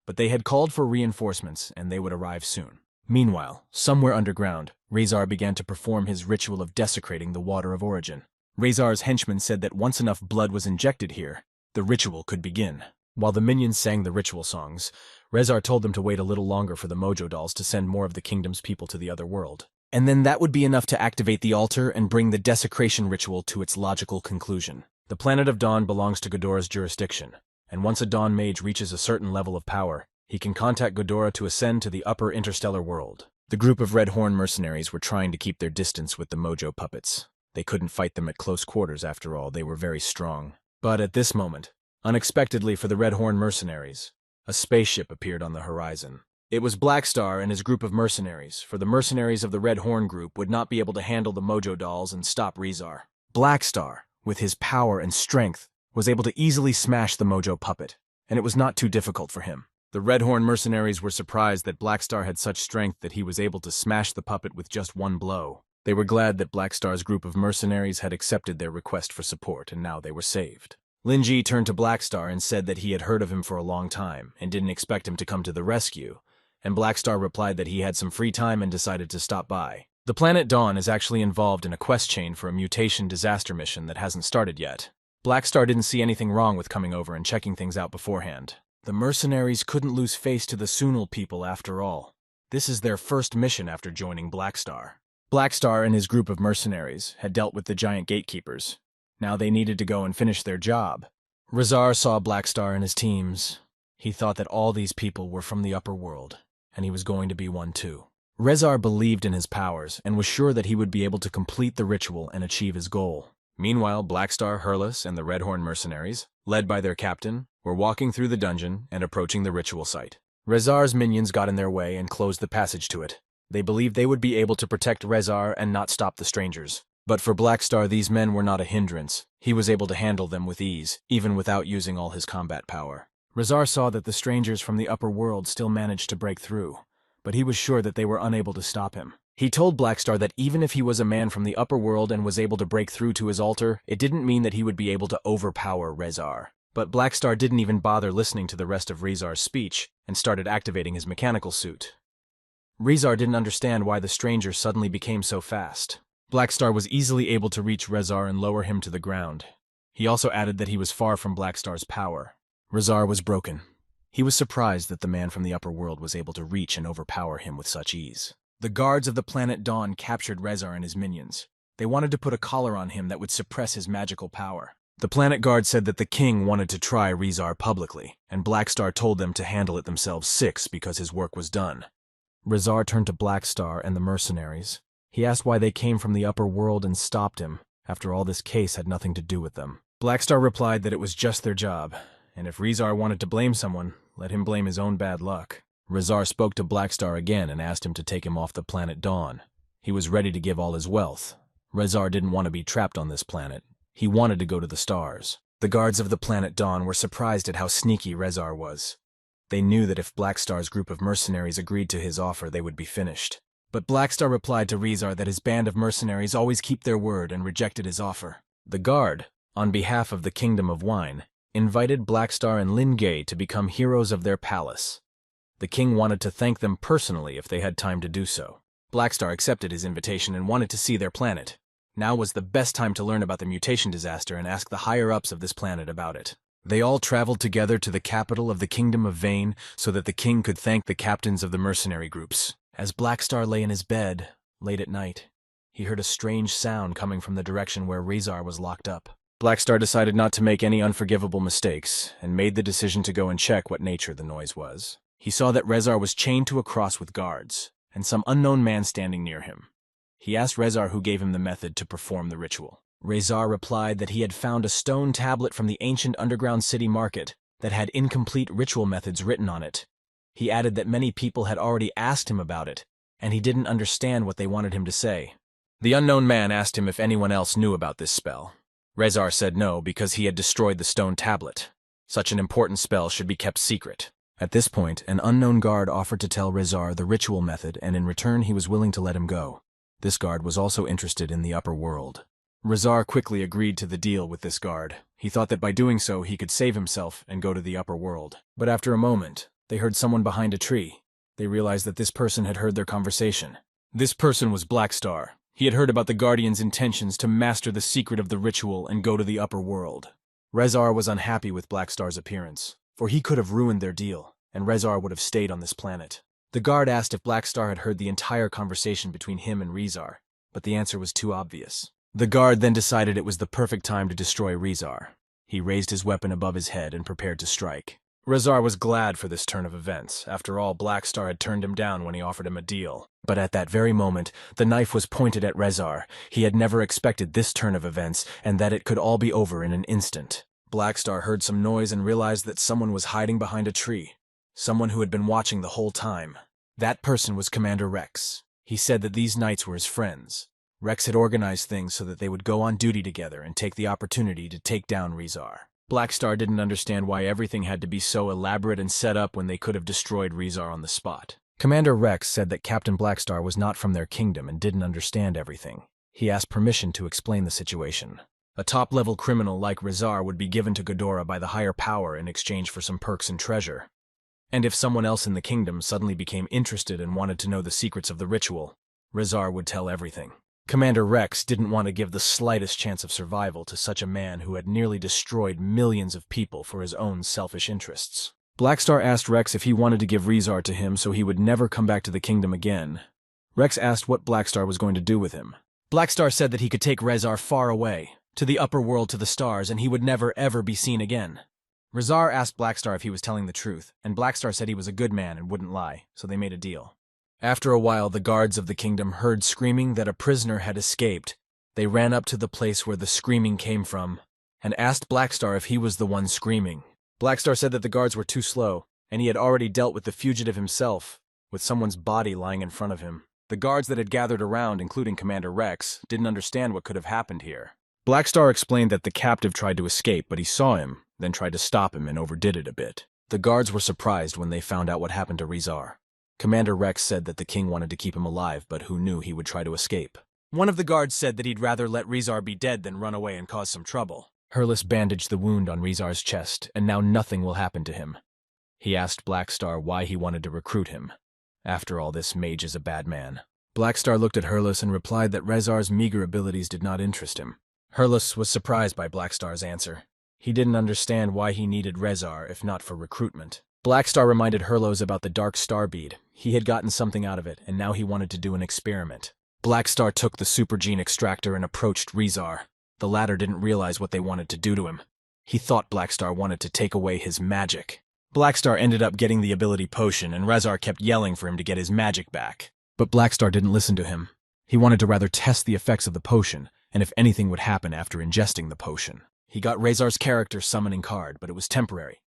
but they had called for reinforcements and they would arrive soon. Meanwhile, somewhere underground, Rezar began to perform his ritual of desecrating the Water of Origin. Rezar's henchmen said that once enough blood was injected here, the ritual could begin. While the minions sang the ritual songs, Rezar told them to wait a little longer for the Mojo dolls to send more of the kingdom's people to the other world. And then that would be enough to activate the altar and bring the desecration ritual to its logical conclusion. The planet of Dawn belongs to Ghidorah's jurisdiction, and once a Dawn mage reaches a certain level of power, he can contact Ghidorah to ascend to the upper interstellar world. The group of Red Horn mercenaries were trying to keep their distance with the Mojo puppets. They couldn't fight them at close quarters after all, they were very strong. But at this moment, unexpectedly for the Red Horn mercenaries, a spaceship appeared on the horizon. It was Black Star and his group of mercenaries, for the mercenaries of the Red Horn group would not be able to handle the Mojo dolls and stop Rezar. Black Star, with his power and strength, was able to easily smash the Mojo puppet, and it was not too difficult for him. The Red Horn mercenaries were surprised that Black Star had such strength that he was able to smash the puppet with just one blow. They were glad that Black Star's group of mercenaries had accepted their request for support, and now they were saved. Lin Ji turned to Black Star and said that he had heard of him for a long time, and didn't expect him to come to the rescue, and Black Star replied that he had some free time and decided to stop by. The planet Dawn is actually involved in a quest chain for a mutation disaster mission that hasn't started yet. Black Star didn't see anything wrong with coming over and checking things out beforehand. The mercenaries couldn't lose face to the Sunul people after all. This is their first mission after joining Black Star. Black Star and his group of mercenaries had dealt with the giant gatekeepers. Now they needed to go and finish their job. Rezar saw Black Star and his teams. He thought that all these people were from the upper world, and he was going to be one too. Rezar believed in his powers and was sure that he would be able to complete the ritual and achieve his goal. Meanwhile, Black Star, Hurlus, and the Red Horn mercenaries, led by their captain, were walking through the dungeon and approaching the ritual site. Rezar's minions got in their way and closed the passage to it. They believed they would be able to protect Rezar and not stop the strangers. But for Black Star, these men were not a hindrance. He was able to handle them with ease, even without using all his combat power. Rezar saw that the strangers from the upper world still managed to break through, but he was sure that they were unable to stop him. He told Black Star that even if he was a man from the upper world and was able to break through to his altar, it didn't mean that he would be able to overpower Rezar. But Black Star didn't even bother listening to the rest of Rezar's speech and started activating his mechanical suit. Rezar didn't understand why the stranger suddenly became so fast. Black Star was easily able to reach Rezar and lower him to the ground. He also added that he was far from Black Star's power. Rezar was broken. He was surprised that the man from the upper world was able to reach and overpower him with such ease. The guards of the planet Dawn captured Rezar and his minions. They wanted to put a collar on him that would suppress his magical power. The planet guard said that the king wanted to try Rezar publicly, and Blackstar told them to handle it themselves 6 because his work was done. Rezar turned to Blackstar and the mercenaries. He asked why they came from the upper world and stopped him. After all, this case had nothing to do with them. Blackstar replied that it was just their job, and if Rezar wanted to blame someone, let him blame his own bad luck. Rezar spoke to Blackstar again and asked him to take him off the planet Dawn. He was ready to give all his wealth. Rezar didn't want to be trapped on this planet. He wanted to go to the stars. The guards of the planet Dawn were surprised at how sneaky Rezar was. They knew that if Blackstar's group of mercenaries agreed to his offer, they would be finished. But Blackstar replied to Rezar that his band of mercenaries always keep their word and rejected his offer. The guard, on behalf of the Kingdom of Wine, invited Blackstar and Lin Gay to become heroes of their palace. The king wanted to thank them personally if they had time to do so. Blackstar accepted his invitation and wanted to see their planet. Now was the best time to learn about the mutation disaster and ask the higher-ups of this planet about it. They all traveled together to the capital of the Kingdom of Vane so that the king could thank the captains of the mercenary groups. As Blackstar lay in his bed, late at night, he heard a strange sound coming from the direction where Rezar was locked up. Blackstar decided not to make any unforgivable mistakes and made the decision to go and check what nature the noise was. He saw that Rezar was chained to a cross with guards, and some unknown man standing near him. He asked Rezar who gave him the method to perform the ritual. Rezar replied that he had found a stone tablet from the ancient underground city market that had incomplete ritual methods written on it. He added that many people had already asked him about it, and he didn't understand what they wanted him to say. The unknown man asked him if anyone else knew about this spell. Rezar said no because he had destroyed the stone tablet. Such an important spell should be kept secret. At this point, an unknown guard offered to tell Rezar the ritual method, and in return he was willing to let him go. This guard was also interested in the upper world. Rezar quickly agreed to the deal with this guard. He thought that by doing so he could save himself and go to the upper world. But after a moment, they heard someone behind a tree. They realized that this person had heard their conversation. This person was Blackstar. He had heard about the Guardian's intentions to master the secret of the ritual and go to the upper world. Rezar was unhappy with Blackstar's appearance, for he could have ruined their deal, and Rezar would have stayed on this planet. The guard asked if Blackstar had heard the entire conversation between him and Rezar, but the answer was too obvious. The guard then decided it was the perfect time to destroy Rezar. He raised his weapon above his head and prepared to strike. Rezar was glad for this turn of events. After all, Blackstar had turned him down when he offered him a deal. But at that very moment, the knife was pointed at Rezar. He had never expected this turn of events, and that it could all be over in an instant. Blackstar heard some noise and realized that someone was hiding behind a tree. Someone who had been watching the whole time. That person was Commander Rex. He said that these knights were his friends. Rex had organized things so that they would go on duty together and take the opportunity to take down Rezar. Blackstar didn't understand why everything had to be so elaborate and set up when they could have destroyed Rezar on the spot. Commander Rex said that Captain Blackstar was not from their kingdom and didn't understand everything. He asked permission to explain the situation. A top-level criminal like Rezar would be given to Ghidorah by the higher power in exchange for some perks and treasure. And if someone else in the kingdom suddenly became interested and wanted to know the secrets of the ritual, Rezar would tell everything. Commander Rex didn't want to give the slightest chance of survival to such a man who had nearly destroyed millions of people for his own selfish interests. Blackstar asked Rex if he wanted to give Rezar to him so he would never come back to the kingdom again. Rex asked what Blackstar was going to do with him. Blackstar said that he could take Rezar far away, to the upper world to the stars, and he would never ever be seen again. Rezar asked Blackstar if he was telling the truth, and Blackstar said he was a good man and wouldn't lie, so they made a deal. After a while, the guards of the kingdom heard screaming that a prisoner had escaped. They ran up to the place where the screaming came from, and asked Blackstar if he was the one screaming. Blackstar said that the guards were too slow, and he had already dealt with the fugitive himself, with someone's body lying in front of him. The guards that had gathered around, including Commander Rex, didn't understand what could have happened here. Blackstar explained that the captive tried to escape, but he saw him, then tried to stop him and overdid it a bit. The guards were surprised when they found out what happened to Rezar. Commander Rex said that the king wanted to keep him alive, but who knew he would try to escape. One of the guards said that he'd rather let Rezar be dead than run away and cause some trouble. Hurlis bandaged the wound on Rezar's chest, and now nothing will happen to him. He asked Blackstar why he wanted to recruit him. After all, this mage is a bad man. Blackstar looked at Hurlis and replied that Rezar's meager abilities did not interest him. Hurlis was surprised by Blackstar's answer. He didn't understand why he needed Rezar if not for recruitment. Blackstar reminded Hurlos about the dark star bead. He had gotten something out of it, and now he wanted to do an experiment. Blackstar took the super gene extractor and approached Rezar. The latter didn't realize what they wanted to do to him. He thought Blackstar wanted to take away his magic. Blackstar ended up getting the ability potion, and Rezar kept yelling for him to get his magic back. But Blackstar didn't listen to him. He wanted to rather test the effects of the potion, and if anything would happen after ingesting the potion. He got Rezar's character summoning card, but it was temporary.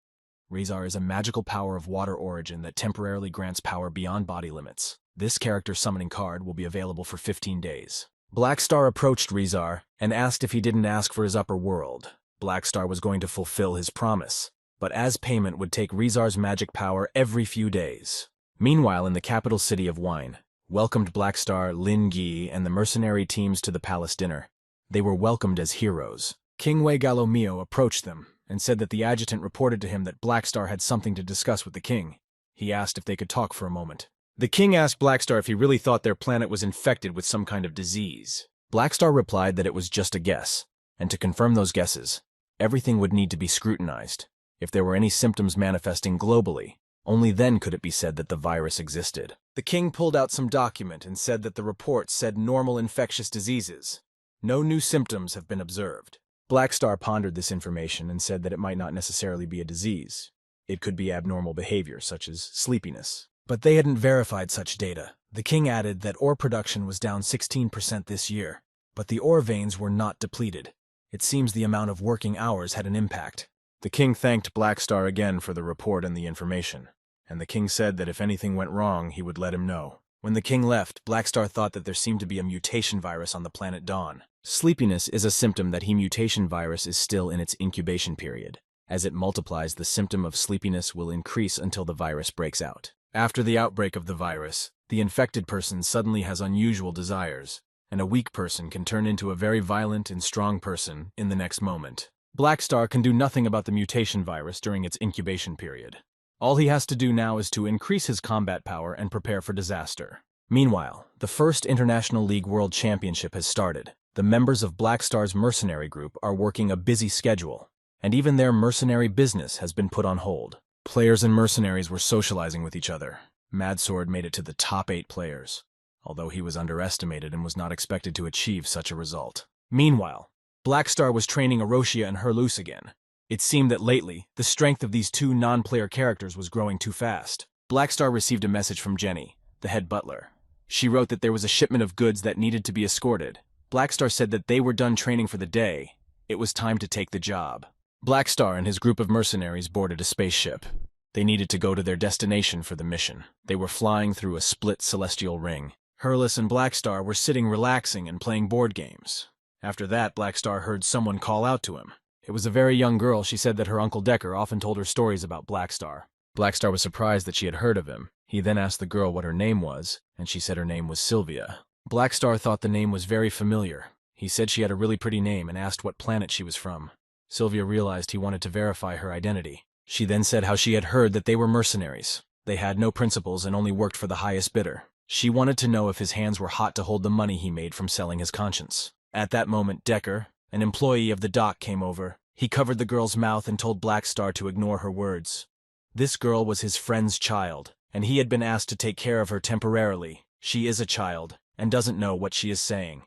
Rezar is a magical power of water origin that temporarily grants power beyond body limits. This character summoning card will be available for 15 days. Blackstar approached Rezar and asked if he didn't ask for his upper world. Blackstar was going to fulfill his promise, but as payment would take Rezar's magic power every few days. Meanwhile, in the capital city of Wine, welcomed Blackstar, Lin Gi, and the mercenary teams to the palace dinner. They were welcomed as heroes. King Wei Galomio approached them and said that the adjutant reported to him that Blackstar had something to discuss with the king. He asked if they could talk for a moment. The king asked Blackstar if he really thought their planet was infected with some kind of disease. Blackstar replied that it was just a guess, and to confirm those guesses, everything would need to be scrutinized. If there were any symptoms manifesting globally, only then could it be said that the virus existed. The king pulled out some document and said that the report said normal infectious diseases. No new symptoms have been observed. Blackstar pondered this information and said that it might not necessarily be a disease. It could be abnormal behavior, such as sleepiness. But they hadn't verified such data. The king added that ore production was down 16% this year, but the ore veins were not depleted. It seems the amount of working hours had an impact. The king thanked Blackstar again for the report and the information, and the king said that if anything went wrong, he would let him know. When the king left, Blackstar thought that there seemed to be a mutation virus on the planet Dawn. Sleepiness is a symptom that mutation virus is still in its incubation period. As it multiplies, the symptom of sleepiness will increase until the virus breaks out. After the outbreak of the virus, the infected person suddenly has unusual desires, and a weak person can turn into a very violent and strong person in the next moment. Blackstar can do nothing about the mutation virus during its incubation period. All he has to do now is to increase his combat power and prepare for disaster. Meanwhile, the first International League World Championship has started. The members of Blackstar's mercenary group are working a busy schedule, and even their mercenary business has been put on hold. Players and mercenaries were socializing with each other. Madsword made it to the top 8 players, although he was underestimated and was not expected to achieve such a result. Meanwhile, Blackstar was training Erosia and Herloose again. It seemed that lately, the strength of these two non-player characters was growing too fast. Blackstar received a message from Jenny, the head butler. She wrote that there was a shipment of goods that needed to be escorted. Blackstar said that they were done training for the day. It was time to take the job. Blackstar and his group of mercenaries boarded a spaceship. They needed to go to their destination for the mission. They were flying through a split celestial ring. Herloose and Blackstar were sitting relaxing and playing board games. After that, Blackstar heard someone call out to him. It was a very young girl. She said that her Uncle Decker often told her stories about Blackstar. Blackstar was surprised that she had heard of him. He then asked the girl what her name was, and she said her name was Sylvia. Blackstar thought the name was very familiar. He said she had a really pretty name and asked what planet she was from. Sylvia realized he wanted to verify her identity. She then said how she had heard that they were mercenaries. They had no principles and only worked for the highest bidder. She wanted to know if his hands were hot to hold the money he made from selling his conscience. At that moment, Decker, an employee of the dock, came over. He covered the girl's mouth and told Blackstar to ignore her words. This girl was his friend's child, and he had been asked to take care of her temporarily. She is a child, and doesn't know what she is saying.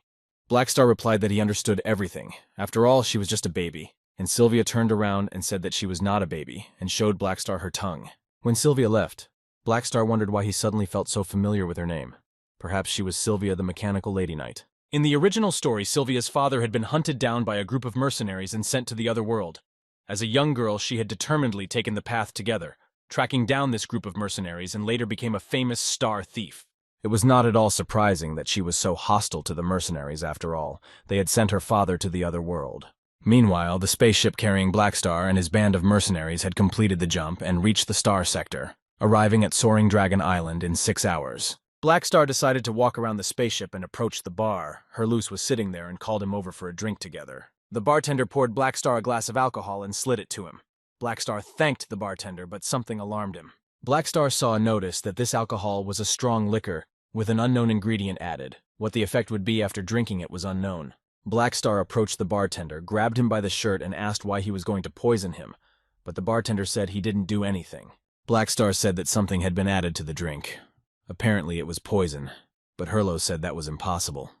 Blackstar replied that he understood everything. After all, she was just a baby. And Sylvia turned around and said that she was not a baby, and showed Blackstar her tongue. When Sylvia left, Blackstar wondered why he suddenly felt so familiar with her name. Perhaps she was Sylvia the Mechanical Lady Knight. In the original story, Sylvia's father had been hunted down by a group of mercenaries and sent to the other world. As a young girl, she had determinedly taken the path together, tracking down this group of mercenaries, and later became a famous star thief. It was not at all surprising that she was so hostile to the mercenaries after all. They had sent her father to the other world. Meanwhile, the spaceship carrying Blackstar and his band of mercenaries had completed the jump and reached the star sector, arriving at Soaring Dragon Island in 6 hours. Blackstar decided to walk around the spaceship and approached the bar. Herloose was sitting there and called him over for a drink together. The bartender poured Blackstar a glass of alcohol and slid it to him. Blackstar thanked the bartender, but something alarmed him. Blackstar saw a notice that this alcohol was a strong liquor with an unknown ingredient added. What the effect would be after drinking it was unknown. Blackstar approached the bartender, grabbed him by the shirt, and asked why he was going to poison him, but the bartender said he didn't do anything. Blackstar said that something had been added to the drink. Apparently it was poison, but Herlouse said that was impossible,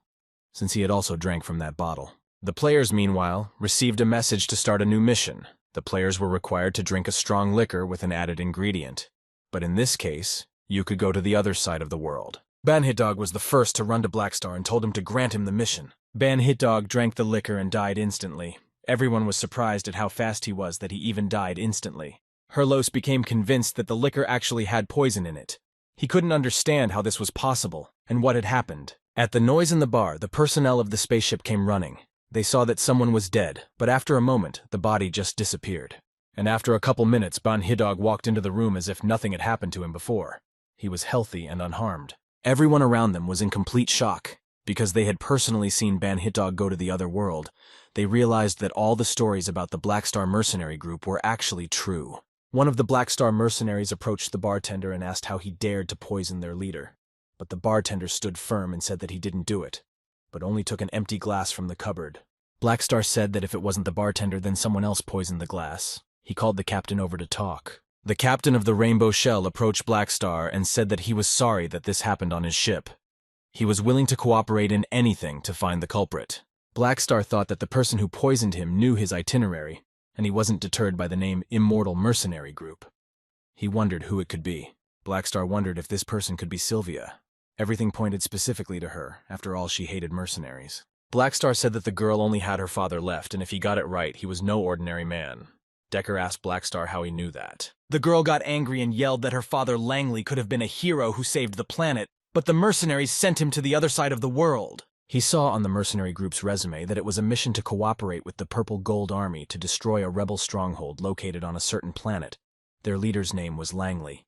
since he had also drank from that bottle. The players, meanwhile, received a message to start a new mission. The players were required to drink a strong liquor with an added ingredient. But in this case, you could go to the other side of the world. Ban Hitdog was the first to run to Blackstar and told him to grant him the mission. Ban Hitdog drank the liquor and died instantly. Everyone was surprised at how fast he was that he even died instantly. Herlos became convinced that the liquor actually had poison in it. He couldn't understand how this was possible and what had happened. At the noise in the bar, the personnel of the spaceship came running. They saw that someone was dead, but after a moment, the body just disappeared. And after a couple minutes, Ban Hitdog walked into the room as if nothing had happened to him before. He was healthy and unharmed. Everyone around them was in complete shock. Because they had personally seen Ban Hitdog go to the other world, they realized that all the stories about the Blackstar mercenary group were actually true. One of the Blackstar mercenaries approached the bartender and asked how he dared to poison their leader. But the bartender stood firm and said that he didn't do it, but only took an empty glass from the cupboard. Blackstar said that if it wasn't the bartender, then someone else poisoned the glass. He called the captain over to talk. The captain of the Rainbow Shell approached Blackstar and said that he was sorry that this happened on his ship. He was willing to cooperate in anything to find the culprit. Blackstar thought that the person who poisoned him knew his itinerary, and he wasn't deterred by the name Immortal Mercenary Group. He wondered who it could be. Blackstar wondered if this person could be Sylvia. Everything pointed specifically to her. After all, she hated mercenaries. Blackstar said that the girl only had her father left, and if he got it right, he was no ordinary man. Decker asked Blackstar how he knew that. The girl got angry and yelled that her father Langley could have been a hero who saved the planet, but the mercenaries sent him to the other side of the world. He saw on the mercenary group's resume that it was a mission to cooperate with the Purple Gold Army to destroy a rebel stronghold located on a certain planet. Their leader's name was Langley.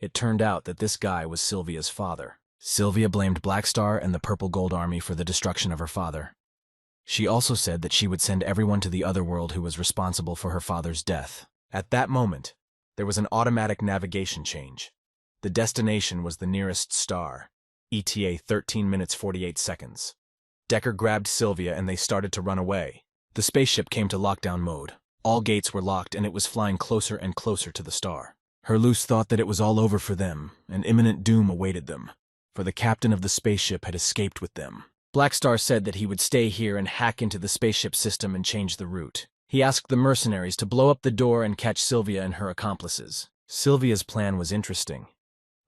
It turned out that this guy was Sylvia's father. Sylvia blamed Blackstar and the Purple Gold Army for the destruction of her father. She also said that she would send everyone to the other world who was responsible for her father's death. At that moment, there was an automatic navigation change. The destination was the nearest star, ETA 13 minutes 48 seconds. Decker grabbed Sylvia and they started to run away. The spaceship came to lockdown mode. All gates were locked and it was flying closer and closer to the star. Herlos thought that it was all over for them, and imminent doom awaited them, for the captain of the spaceship had escaped with them. Blackstar said that he would stay here and hack into the spaceship system and change the route. He asked the mercenaries to blow up the door and catch Sylvia and her accomplices. Sylvia's plan was interesting,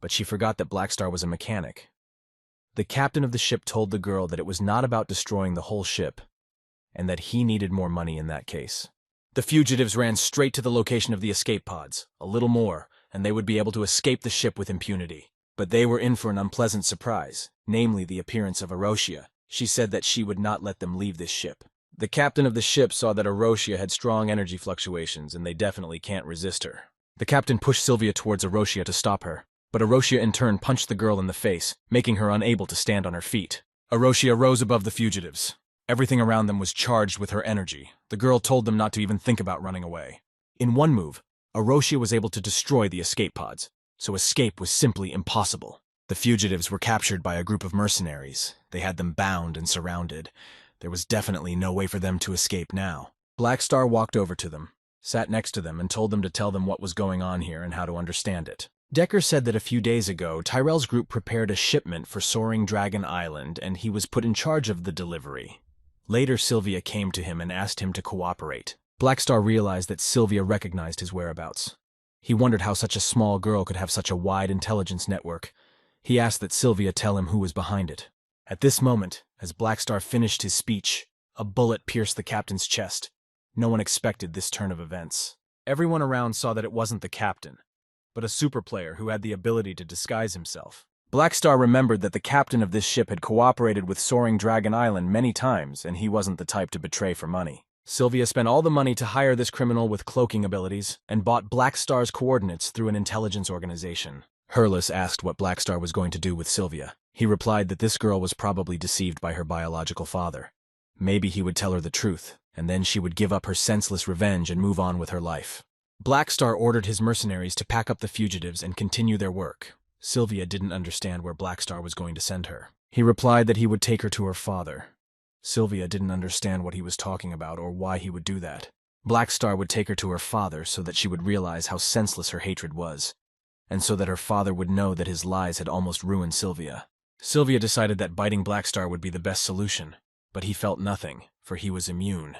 but she forgot that Blackstar was a mechanic. The captain of the ship told the girl that it was not about destroying the whole ship, and that he needed more money in that case. The fugitives ran straight to the location of the escape pods. A little more, and they would be able to escape the ship with impunity. But they were in for an unpleasant surprise, namely the appearance of Arosia. She said that she would not let them leave this ship. The captain of the ship saw that Arosia had strong energy fluctuations, and they definitely can't resist her. The captain pushed Sylvia towards Arosia to stop her, but Arosia in turn punched the girl in the face, making her unable to stand on her feet. Arosia rose above the fugitives. Everything around them was charged with her energy. The girl told them not to even think about running away. In one move, Arosia was able to destroy the escape pods, so escape was simply impossible. The fugitives were captured by a group of mercenaries. They had them bound and surrounded. There was definitely no way for them to escape now. Blackstar walked over to them, sat next to them, and told them to tell them what was going on here and how to understand it. Decker said that a few days ago, Tyrell's group prepared a shipment for Soaring Dragon Island, and he was put in charge of the delivery. Later, Sylvia came to him and asked him to cooperate. Blackstar realized that Sylvia recognized his whereabouts. He wondered how such a small girl could have such a wide intelligence network. He asked that Sylvia tell him who was behind it. At this moment, as Blackstar finished his speech, a bullet pierced the captain's chest. No one expected this turn of events. Everyone around saw that it wasn't the captain, but a super player who had the ability to disguise himself. Blackstar remembered that the captain of this ship had cooperated with Soaring Dragon Island many times, and he wasn't the type to betray for money. Sylvia spent all the money to hire this criminal with cloaking abilities, and bought Blackstar's coordinates through an intelligence organization. Herlos asked what Blackstar was going to do with Sylvia. He replied that this girl was probably deceived by her biological father. Maybe he would tell her the truth, and then she would give up her senseless revenge and move on with her life. Blackstar ordered his mercenaries to pack up the fugitives and continue their work. Sylvia didn't understand where Blackstar was going to send her. He replied that he would take her to her father. Sylvia didn't understand what he was talking about or why he would do that. Blackstar would take her to her father so that she would realize how senseless her hatred was, and so that her father would know that his lies had almost ruined Sylvia. Sylvia decided that biting Blackstar would be the best solution. but he felt nothing, for he was immune.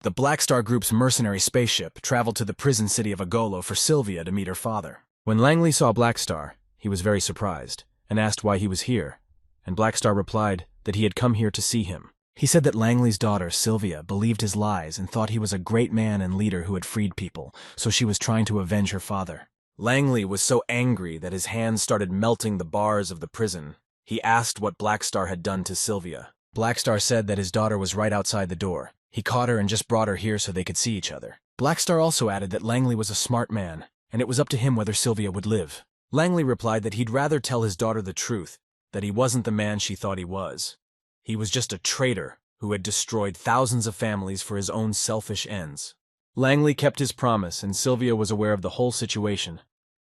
The Black Star Group's mercenary spaceship traveled to the prison city of Agolo for Sylvia to meet her father. When Langley saw Black Star, he was very surprised, and asked why he was here, and Black Star replied that he had come here to see him. He said that Langley's daughter, Sylvia, believed his lies and thought he was a great man and leader who had freed people, so she was trying to avenge her father. Langley was so angry that his hands started melting the bars of the prison. He asked what Black Star had done to Sylvia. Black Star said that his daughter was right outside the door. He caught her and just brought her here so they could see each other. Black Star also added that Langley was a smart man, and it was up to him whether Sylvia would live. Langley replied that he'd rather tell his daughter the truth, that he wasn't the man she thought he was. He was just a traitor who had destroyed thousands of families for his own selfish ends. Langley kept his promise, and Sylvia was aware of the whole situation.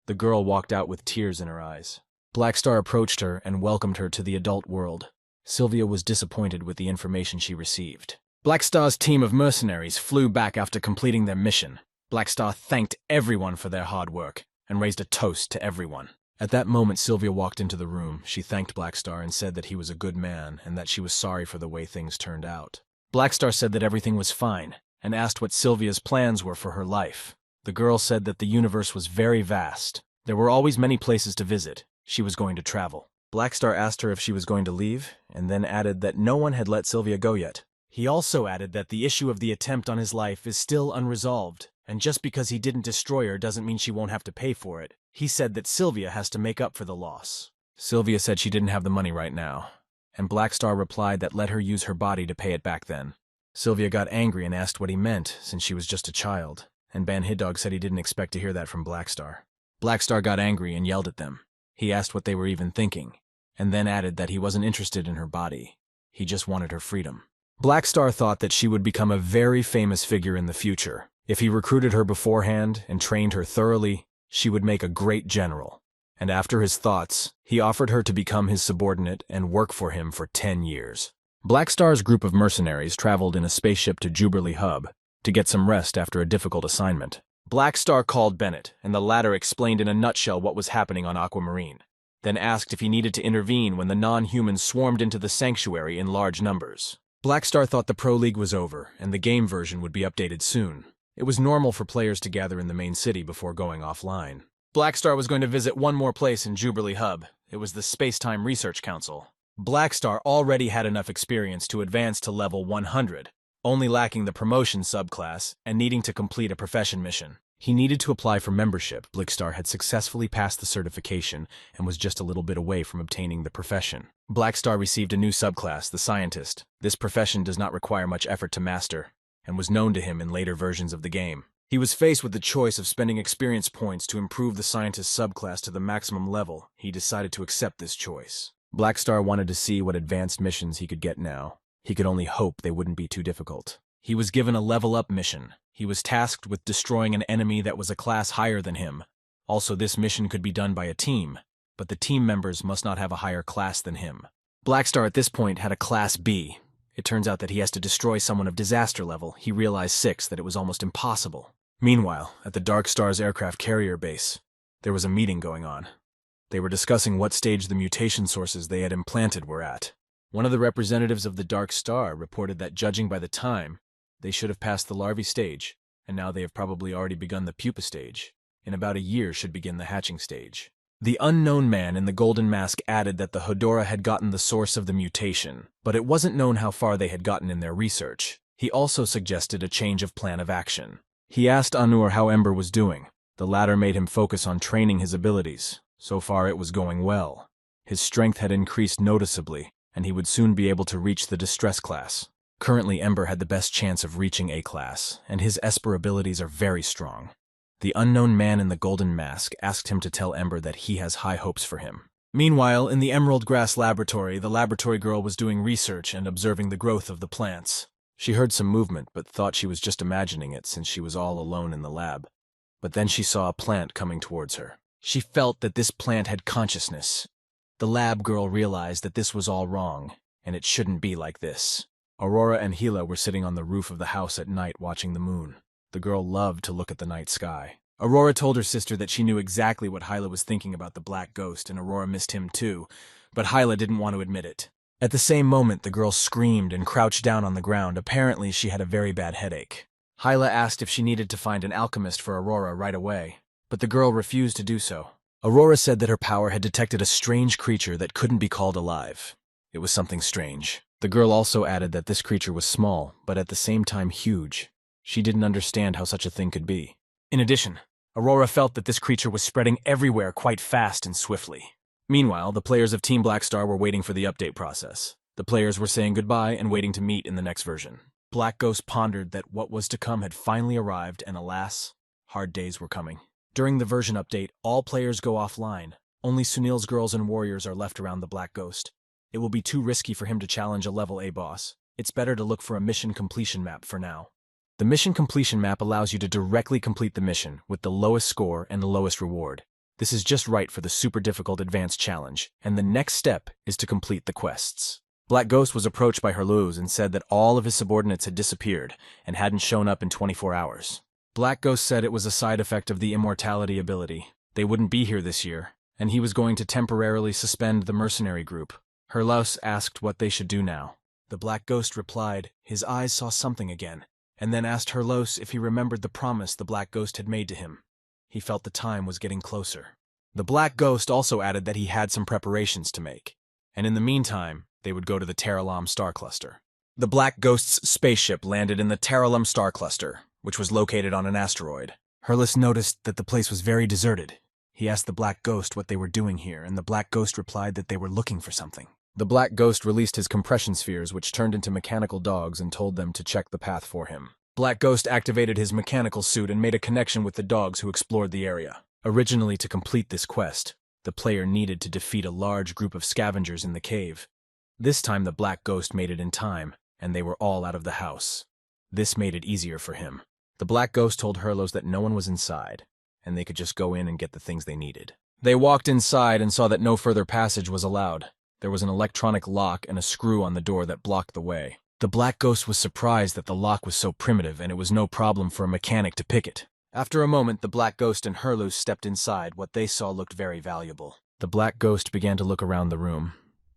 The girl walked out with tears in her eyes. Black Star approached her and welcomed her to the adult world. Sylvia was disappointed with the information she received. Black Star's team of mercenaries flew back after completing their mission. Black Star thanked everyone for their hard work and raised a toast to everyone. At that moment, Sylvia walked into the room. She thanked Black Star and said that he was a good man and that she was sorry for the way things turned out. Black Star said that everything was fine and asked what Sylvia's plans were for her life. The girl said that the universe was very vast. There were always many places to visit. She was going to travel. Black Star asked her if she was going to leave and then added that no one had let Sylvia go yet. He also added that the issue of the attempt on his life is still unresolved, and just because he didn't destroy her doesn't mean she won't have to pay for it. He said that Sylvia has to make up for the loss. Sylvia said she didn't have the money right now, and Black Star replied that let her use her body to pay it back then. Sylvia got angry and asked what he meant, since she was just a child, and Ban Hiddog said he didn't expect to hear that from Black Star. Black Star got angry and yelled at them. He asked what they were even thinking, and then added that he wasn't interested in her body. He just wanted her freedom. Black Star thought that she would become a very famous figure in the future. If he recruited her beforehand and trained her thoroughly, she would make a great general. And after his thoughts, he offered her to become his subordinate and work for him for 10 years. Black Star's group of mercenaries traveled in a spaceship to Jubilee Hub to get some rest after a difficult assignment. Black Star called Bennett, and the latter explained in a nutshell what was happening on Aquamarine, then asked if he needed to intervene when the non-humans swarmed into the sanctuary in large numbers. Black Star thought the Pro League was over, and the game version would be updated soon. It was normal for players to gather in the main city before going offline. Black Star was going to visit one more place in Jubilee Hub. It was the Space-Time Research Council. Black Star already had enough experience to advance to level 100, only lacking the promotion subclass and needing to complete a profession mission. He needed to apply for membership. Black Star had successfully passed the certification and was just a little bit away from obtaining the profession. Black Star received a new subclass, the Scientist. This profession does not require much effort to master, and was known to him in later versions of the game. He was faced with the choice of spending experience points to improve the Scientist subclass to the maximum level. He decided to accept this choice. Black Star wanted to see what advanced missions he could get now. He could only hope they wouldn't be too difficult. He was given a level-up mission. He was tasked with destroying an enemy that was a class higher than him. Also, this mission could be done by a team, but the team members must not have a higher class than him. Black Star at this point had a Class B. It turns out that he has to destroy someone of disaster level. He realized that it was almost impossible. Meanwhile, at the Dark Star's aircraft carrier base, there was a meeting going on. They were discussing what stage the mutation sources they had implanted were at. One of the representatives of the Dark Star reported that judging by the time, they should have passed the larvae stage, and now they have probably already begun the pupa stage. In about a year should begin the hatching stage. The unknown man in the golden mask added that the Hedora had gotten the source of the mutation, but it wasn't known how far they had gotten in their research. He also suggested a change of plan of action. He asked Anur how Ember was doing. The latter made him focus on training his abilities. So far it was going well. His strength had increased noticeably, and he would soon be able to reach the distress class. Currently, Ember had the best chance of reaching A class, and his Esper abilities are very strong. The unknown man in the golden mask asked him to tell Ember that he has high hopes for him. Meanwhile, in the Emerald Grass Laboratory, the laboratory girl was doing research and observing the growth of the plants. She heard some movement, but thought she was just imagining it since she was all alone in the lab. But then she saw a plant coming towards her. She felt that this plant had consciousness. The lab girl realized that this was all wrong, and it shouldn't be like this. Aurora and Gila were sitting on the roof of the house at night watching the moon. The girl loved to look at the night sky. Aurora told her sister that she knew exactly what Hyla was thinking about the black ghost, and Aurora missed him too, but Hyla didn't want to admit it. At the same moment, the girl screamed and crouched down on the ground. Apparently, she had a very bad headache. Hyla asked if she needed to find an alchemist for Aurora right away, but the girl refused to do so. Aurora said that her power had detected a strange creature that couldn't be called alive. It was something strange. The girl also added that this creature was small, but at the same time huge. She didn't understand how such a thing could be. In addition, Aurora felt that this creature was spreading everywhere quite fast and swiftly. Meanwhile, the players of Team Blackstar were waiting for the update process. The players were saying goodbye and waiting to meet in the next version. Black Ghost pondered that what was to come had finally arrived, and alas, hard days were coming. During the version update, all players go offline. Only Sunil's girls and warriors are left around the Black Ghost. It will be too risky for him to challenge a level A boss. It's better to look for a mission completion map for now. The mission completion map allows you to directly complete the mission with the lowest score and the lowest reward. This is just right for the super difficult advanced challenge, and the next step is to complete the quests. Black Ghost was approached by Herluz and said that all of his subordinates had disappeared and hadn't shown up in 24 hours. Black Ghost said it was a side effect of the immortality ability. They wouldn't be here this year, and he was going to temporarily suspend the mercenary group. Herluz asked what they should do now. The Black Ghost replied his eyes saw something again, and then asked Herluz if he remembered the promise the Black Ghost had made to him. He felt the time was getting closer. The Black Ghost also added that he had some preparations to make, and in the meantime, they would go to the Taralam star cluster. The Black Ghost's spaceship landed in the Taralam star cluster, which was located on an asteroid. Herluz noticed that the place was very deserted. He asked the Black Ghost what they were doing here, and the Black Ghost replied that they were looking for something. The Black Ghost released his compression spheres, which turned into mechanical dogs, and told them to check the path for him. Black Ghost activated his mechanical suit and made a connection with the dogs who explored the area. Originally, to complete this quest, the player needed to defeat a large group of scavengers in the cave. This time the Black Ghost made it in time, and they were all out of the house. This made it easier for him. The Black Ghost told Herluz that no one was inside, and they could just go in and get the things they needed. They walked inside and saw that no further passage was allowed. There was an electronic lock and a screw on the door that blocked the way. The Black Ghost was surprised that the lock was so primitive and it was no problem for a mechanic to pick it. After a moment, the Black Ghost and Herluz stepped inside. What they saw looked very valuable. The Black Ghost began to look around the room.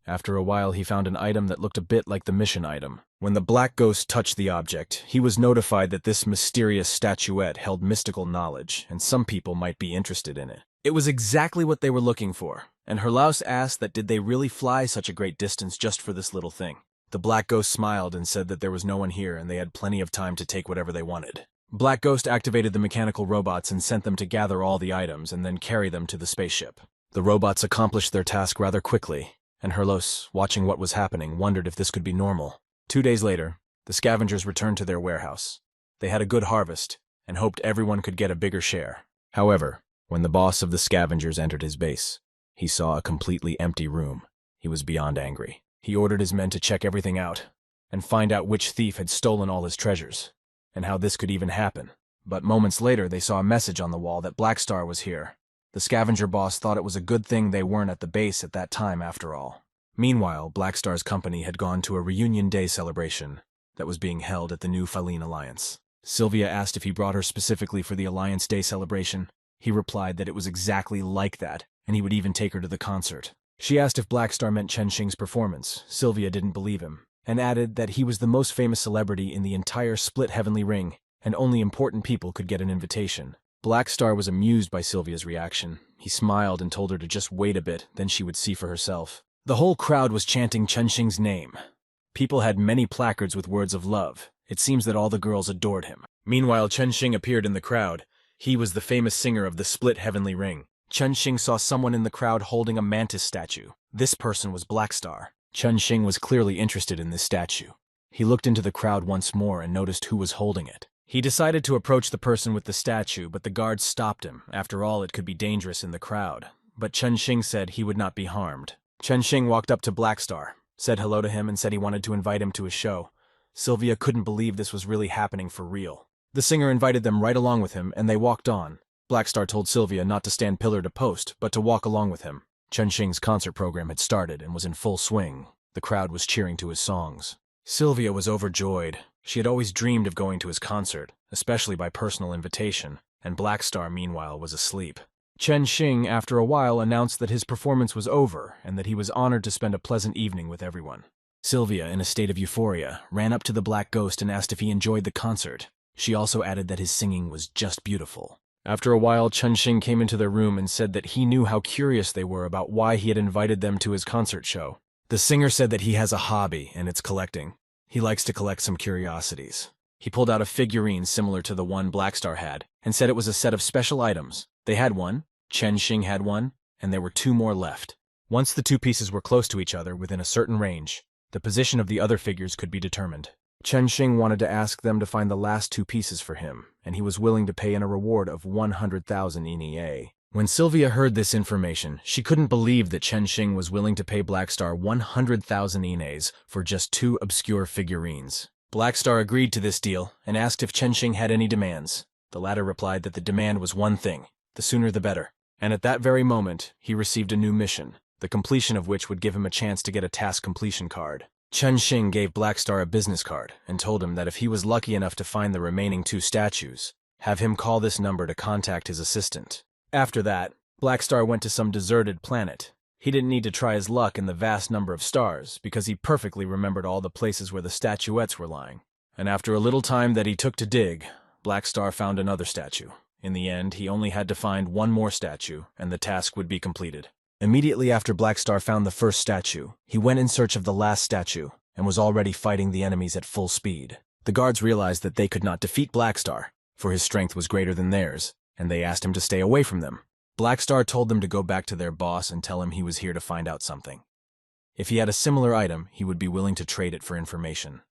After a while, he found an item that looked a bit like the mission item. When the Black Ghost touched the object, he was notified that this mysterious statuette held mystical knowledge, and some people might be interested in it. It was exactly what they were looking for, and Herluz asked that did they really fly such a great distance just for this little thing. The Black Ghost smiled and said that there was no one here and they had plenty of time to take whatever they wanted. Black Ghost activated the mechanical robots and sent them to gather all the items and then carry them to the spaceship. The robots accomplished their task rather quickly, and Herluz, watching what was happening, wondered if this could be normal. 2 days later, the scavengers returned to their warehouse. They had a good harvest and hoped everyone could get a bigger share. However, when the boss of the scavengers entered his base, he saw a completely empty room. He was beyond angry. He ordered his men to check everything out and find out which thief had stolen all his treasures, and how this could even happen. But moments later, they saw a message on the wall that Blackstar was here. The scavenger boss thought it was a good thing they weren't at the base at that time after all. Meanwhile, Blackstar's company had gone to a reunion day celebration that was being held at the new Faline Alliance. Sylvia asked if he brought her specifically for the Alliance Day celebration. He replied that it was exactly like that, and he would even take her to the concert. She asked if Blackstar meant Chen Xing's performance. Sylvia didn't believe him, and added that he was the most famous celebrity in the entire split heavenly ring, and only important people could get an invitation. Blackstar was amused by Sylvia's reaction. He smiled and told her to just wait a bit, then she would see for herself. The whole crowd was chanting Chen Xing's name. People had many placards with words of love. It seems that all the girls adored him. Meanwhile, Chen Xing appeared in the crowd. He was the famous singer of the split heavenly ring. Chen Xing saw someone in the crowd holding a mantis statue. This person was Blackstar. Chen Xing was clearly interested in this statue. He looked into the crowd once more and noticed who was holding it. He decided to approach the person with the statue, but the guards stopped him. After all, it could be dangerous in the crowd. But Chen Xing said he would not be harmed. Chen Xing walked up to Blackstar, said hello to him, and said he wanted to invite him to his show. Sylvia couldn't believe this was really happening for real. The singer invited them right along with him, and they walked on. Blackstar told Sylvia not to stand pillar to post, but to walk along with him. Chen Xing's concert program had started and was in full swing. The crowd was cheering to his songs. Sylvia was overjoyed. She had always dreamed of going to his concert, especially by personal invitation, and Blackstar, meanwhile, was asleep. Chen Xing, after a while, announced that his performance was over and that he was honored to spend a pleasant evening with everyone. Sylvia, in a state of euphoria, ran up to the black ghost and asked if he enjoyed the concert. She also added that his singing was just beautiful. After a while, Chunxing came into their room and said that he knew how curious they were about why he had invited them to his concert show. The singer said that he has a hobby, and it's collecting. He likes to collect some curiosities. He pulled out a figurine similar to the one Blackstar had, and said it was a set of special items. They had one, Chunxing had one, and there were 2 more left. Once the 2 pieces were close to each other within a certain range, the position of the other figures could be determined. Chunxing wanted to ask them to find the last 2 pieces for him, and he was willing to pay in a reward of 100,000 NEA. When Sylvia heard this information, she couldn't believe that Chunxing was willing to pay Blackstar 100,000 INEs for just 2 obscure figurines. Blackstar agreed to this deal and asked if Chunxing had any demands. The latter replied that the demand was one thing, the sooner the better. And at that very moment, he received a new mission, the completion of which would give him a chance to get a task completion card. Chunxing gave Blackstar a business card and told him that if he was lucky enough to find the remaining 2 statues, have him call this number to contact his assistant. After that, Blackstar went to some deserted planet. He didn't need to try his luck in the vast number of stars, because he perfectly remembered all the places where the statuettes were lying. And after a little time that he took to dig, Blackstar found another statue. In the end, he only had to find 1 more statue, and the task would be completed. Immediately after Blackstar found the first statue, he went in search of the last statue, and was already fighting the enemies at full speed. The guards realized that they could not defeat Blackstar, for his strength was greater than theirs, and they asked him to stay away from them. Blackstar told them to go back to their boss and tell him he was here to find out something. If he had a similar item, he would be willing to trade it for information.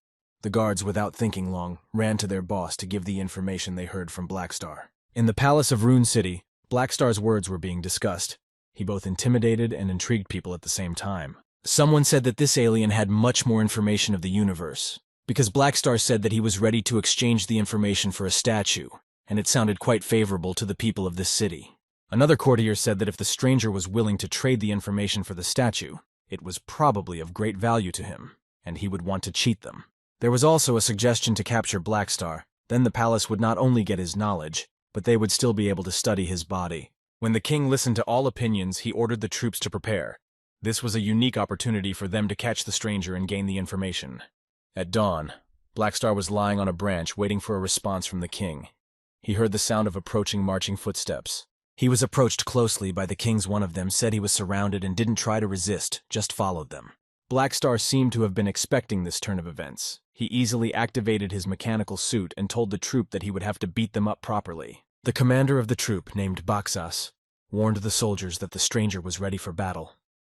The guards, without thinking long, ran to their boss to give the information they heard from Blackstar. In the palace of Rune City, Blackstar's words were being discussed. He both intimidated and intrigued people at the same time. Someone said that this alien had much more information of the universe, because Blackstar said that he was ready to exchange the information for a statue, and it sounded quite favorable to the people of this city. Another courtier said that if the stranger was willing to trade the information for the statue, it was probably of great value to him, and he would want to cheat them. There was also a suggestion to capture Blackstar. Then the palace would not only get his knowledge, but they would still be able to study his body. When the king listened to all opinions, he ordered the troops to prepare. This was a unique opportunity for them to catch the stranger and gain the information. At dawn, Blackstar was lying on a branch waiting for a response from the king. He heard the sound of approaching marching footsteps. He was approached closely by the kings. One of them said he was surrounded and didn't try to resist, just followed them. Blackstar seemed to have been expecting this turn of events. He easily activated his mechanical suit and told the troop that he would have to beat them up properly. The commander of the troop, named Baxas, warned the soldiers that the stranger was ready for battle.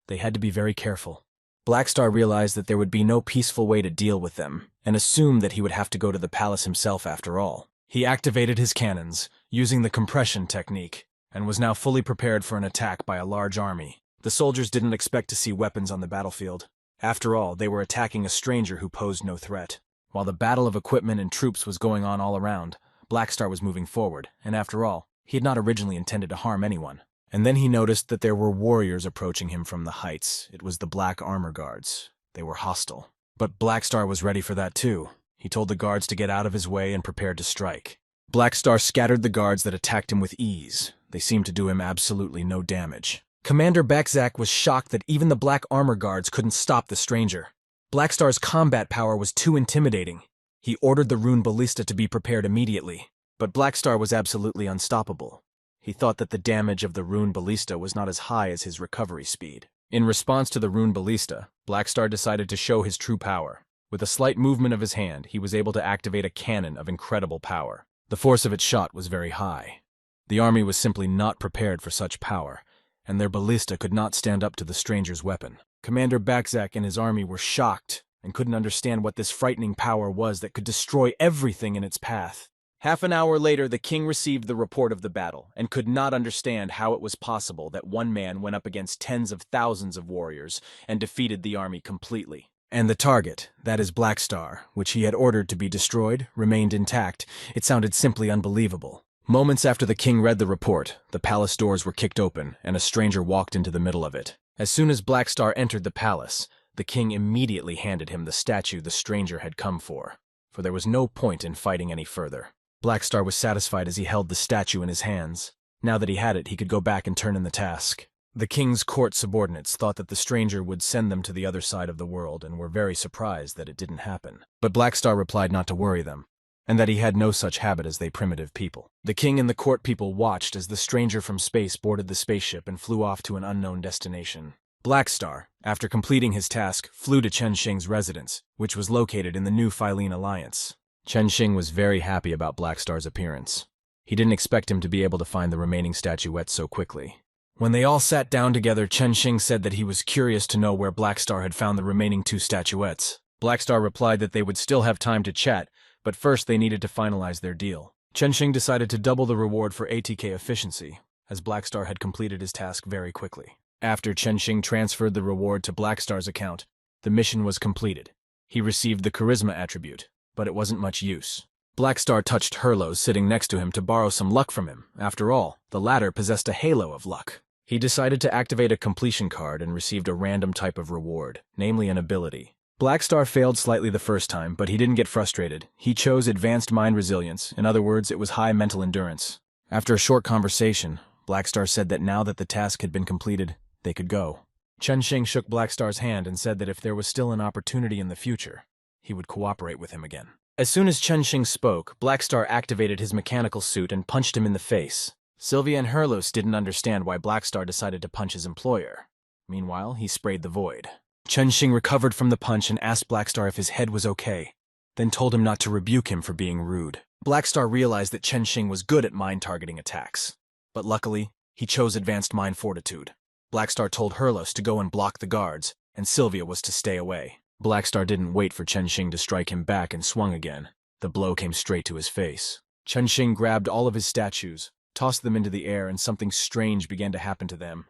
They had to be very careful. Blackstar realized that there would be no peaceful way to deal with them, and assumed that he would have to go to the palace himself after all. He activated his cannons, using the compression technique, and was now fully prepared for an attack by a large army. The soldiers didn't expect to see weapons on the battlefield. After all, they were attacking a stranger who posed no threat. While the battle of equipment and troops was going on all around, Blackstar was moving forward, and after all, he had not originally intended to harm anyone. And then he noticed that there were warriors approaching him from the heights. It was the Black Armor Guards. They were hostile. But Blackstar was ready for that too. He told the guards to get out of his way and prepared to strike. Blackstar scattered the guards that attacked him with ease. They seemed to do him absolutely no damage. Commander Baxak was shocked that even the Black Armor Guards couldn't stop the stranger. Blackstar's combat power was too intimidating. He ordered the Rune Ballista to be prepared immediately. But Blackstar was absolutely unstoppable. He thought that the damage of the Rune Ballista was not as high as his recovery speed. In response to the Rune Ballista, Blackstar decided to show his true power. With a slight movement of his hand, he was able to activate a cannon of incredible power. The force of its shot was very high. The army was simply not prepared for such power, and their ballista could not stand up to the stranger's weapon. Commander Baxak and his army were shocked and couldn't understand what this frightening power was that could destroy everything in its path. Half an hour later, the king received the report of the battle and could not understand how it was possible that one man went up against tens of thousands of warriors and defeated the army completely. And the target, that is Blackstar, which he had ordered to be destroyed, remained intact. It sounded simply unbelievable. Moments after the king read the report, the palace doors were kicked open, and a stranger walked into the middle of it. As soon as Blackstar entered the palace, the king immediately handed him the statue the stranger had come for there was no point in fighting any further. Blackstar was satisfied as he held the statue in his hands. Now that he had it, he could go back and turn in the task. The king's court subordinates thought that the stranger would send them to the other side of the world and were very surprised that it didn't happen. But Blackstar replied not to worry them, and that he had no such habit as they primitive people. The king and the court people watched as the stranger from space boarded the spaceship and flew off to an unknown destination. Blackstar, after completing his task, flew to Chen Xing's residence, which was located in the new Phylene Alliance. Chen Xing was very happy about Blackstar's appearance. He didn't expect him to be able to find the remaining statuettes so quickly. When they all sat down together, Chen Xing said that he was curious to know where Blackstar had found the remaining 2 statuettes. Blackstar replied that they would still have time to chat, but first they needed to finalize their deal. Chen Xing decided to double the reward for ATK efficiency, as Blackstar had completed his task very quickly. After Chen Xing transferred the reward to Blackstar's account, the mission was completed. He received the charisma attribute, but it wasn't much use. Blackstar touched Herlo sitting next to him to borrow some luck from him. After all, the latter possessed a halo of luck. He decided to activate a completion card and received a random type of reward, namely an ability. Blackstar failed slightly the first time, but he didn't get frustrated. He chose Advanced Mind Resilience. In other words, it was high mental endurance. After a short conversation, Blackstar said that now that the task had been completed, they could go. Chen Xing shook Blackstar's hand and said that if there was still an opportunity in the future, he would cooperate with him again. As soon as Chen Xing spoke, Blackstar activated his mechanical suit and punched him in the face. Sylvia and Herlos didn't understand why Blackstar decided to punch his employer. Meanwhile, he sprayed the void. Chen Xing recovered from the punch and asked Blackstar if his head was okay, then told him not to rebuke him for being rude. Blackstar realized that Chen Xing was good at mind-targeting attacks, but luckily, he chose Advanced Mind Fortitude. Blackstar told Herlos to go and block the guards, and Sylvia was to stay away. Blackstar didn't wait for Chen Xing to strike him back and swung again. The blow came straight to his face. Chen Xing grabbed all of his statues, tossed them into the air, and something strange began to happen to them.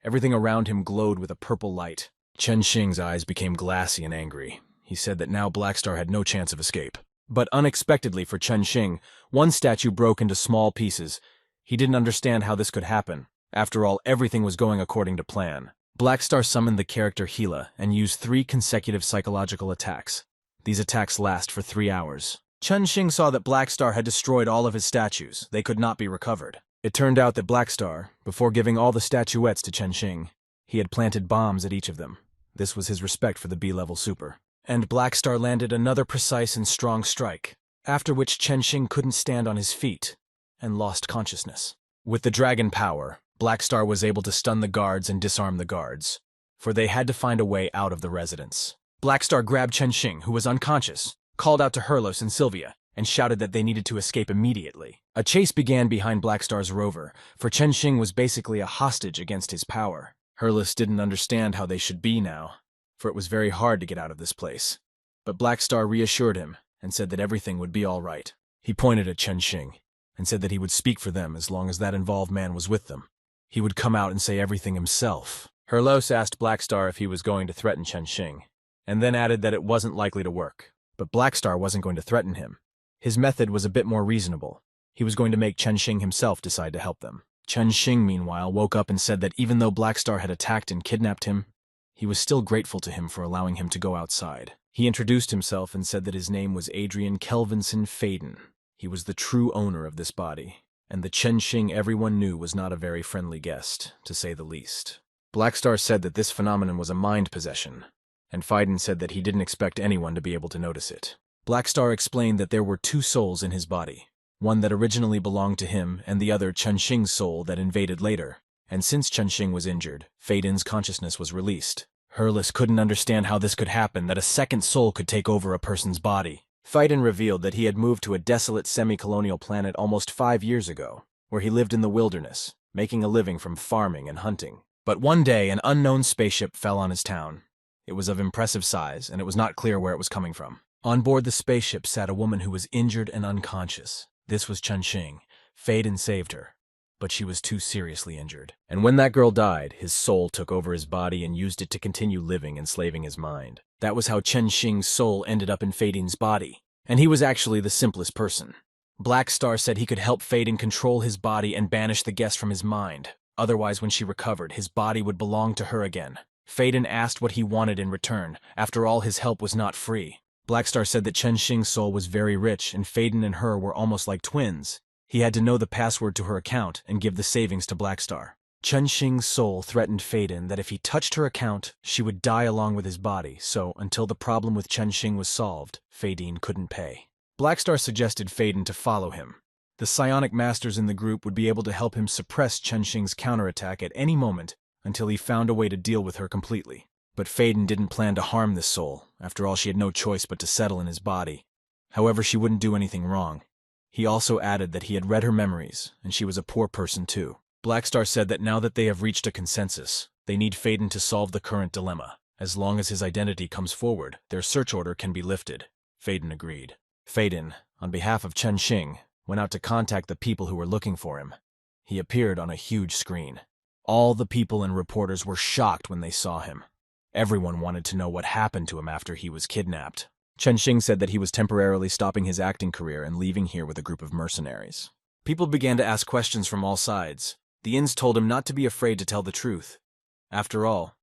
Everything around him glowed with a purple light. Chen Xing's eyes became glassy and angry. He said that now Blackstar had no chance of escape. But unexpectedly for Chen Xing, one statue broke into small pieces. He didn't understand how this could happen. After all, everything was going according to plan. Blackstar summoned the character Gila and used 3 consecutive psychological attacks. These attacks last for 3 hours. Chen Xing saw that Blackstar had destroyed all of his statues. They could not be recovered. It turned out that Blackstar, before giving all the statuettes to Chen Xing, he had planted bombs at each of them. This was his respect for the B-level super. And Blackstar landed another precise and strong strike, after which Chen Xing couldn't stand on his feet and lost consciousness. With the dragon power, Blackstar was able to stun the guards and disarm the guards, for they had to find a way out of the residence. Blackstar grabbed Chen Xing, who was unconscious, called out to Herlos and Sylvia, and shouted that they needed to escape immediately. A chase began behind Blackstar's rover, for Chen Xing was basically a hostage against his power. Herlos didn't understand how they should be now, for it was very hard to get out of this place. But Blackstar reassured him and said that everything would be all right. He pointed at Chen Xing and said that he would speak for them as long as that involved man was with them. He would come out and say everything himself. Herlos asked Blackstar if he was going to threaten Chen Xing, and then added that it wasn't likely to work. But Blackstar wasn't going to threaten him. His method was a bit more reasonable. He was going to make Chen Xing himself decide to help them. Chen Xing, meanwhile, woke up and said that even though Blackstar had attacked and kidnapped him, he was still grateful to him for allowing him to go outside. He introduced himself and said that his name was Adrian Kelvinson Faden. He was the true owner of this body, and the Chen Xing everyone knew was not a very friendly guest, to say the least. Blackstar said that this phenomenon was a mind possession, and Faden said that he didn't expect anyone to be able to notice it. Blackstar explained that there were 2 souls in his body, one that originally belonged to him and the other Chen Xing's soul that invaded later, and since Chen Xing was injured, Faden's consciousness was released. Herlos couldn't understand how this could happen, that a second soul could take over a person's body. Faden revealed that he had moved to a desolate semi-colonial planet almost 5 years ago, where he lived in the wilderness, making a living from farming and hunting. But one day, an unknown spaceship fell on his town. It was of impressive size, and it was not clear where it was coming from. On board the spaceship sat a woman who was injured and unconscious. This was Chen Xing. Faden saved her, but she was too seriously injured. And when that girl died, his soul took over his body and used it to continue living, enslaving his mind. That was how Chen Xing's soul ended up in Faden's body, and he was actually the simplest person. Blackstar said he could help Faden control his body and banish the guest from his mind. Otherwise, when she recovered, his body would belong to her again. Faden asked what he wanted in return. After all, his help was not free. Blackstar said that Chen Xing's soul was very rich, and Faden and her were almost like twins. He had to know the password to her account and give the savings to Blackstar. Chunxing's soul threatened Faden that if he touched her account, she would die along with his body, so until the problem with Chunxing was solved, Faden couldn't pay. Blackstar suggested Faden to follow him. The psionic masters in the group would be able to help him suppress Chunxing's counterattack at any moment until he found a way to deal with her completely. But Faden didn't plan to harm this soul. After all, she had no choice but to settle in his body. However, she wouldn't do anything wrong. He also added that he had read her memories, and she was a poor person too. Blackstar said that now that they have reached a consensus, they need Faden to solve the current dilemma. As long as his identity comes forward, their search order can be lifted. Faden agreed. Faden, on behalf of Chunxing, went out to contact the people who were looking for him. He appeared on a huge screen. All the people and reporters were shocked when they saw him. Everyone wanted to know what happened to him after he was kidnapped. Chunxing said that he was temporarily stopping his acting career and leaving here with a group of mercenaries. People began to ask questions from all sides. The Ins told him not to be afraid to tell the truth. After all,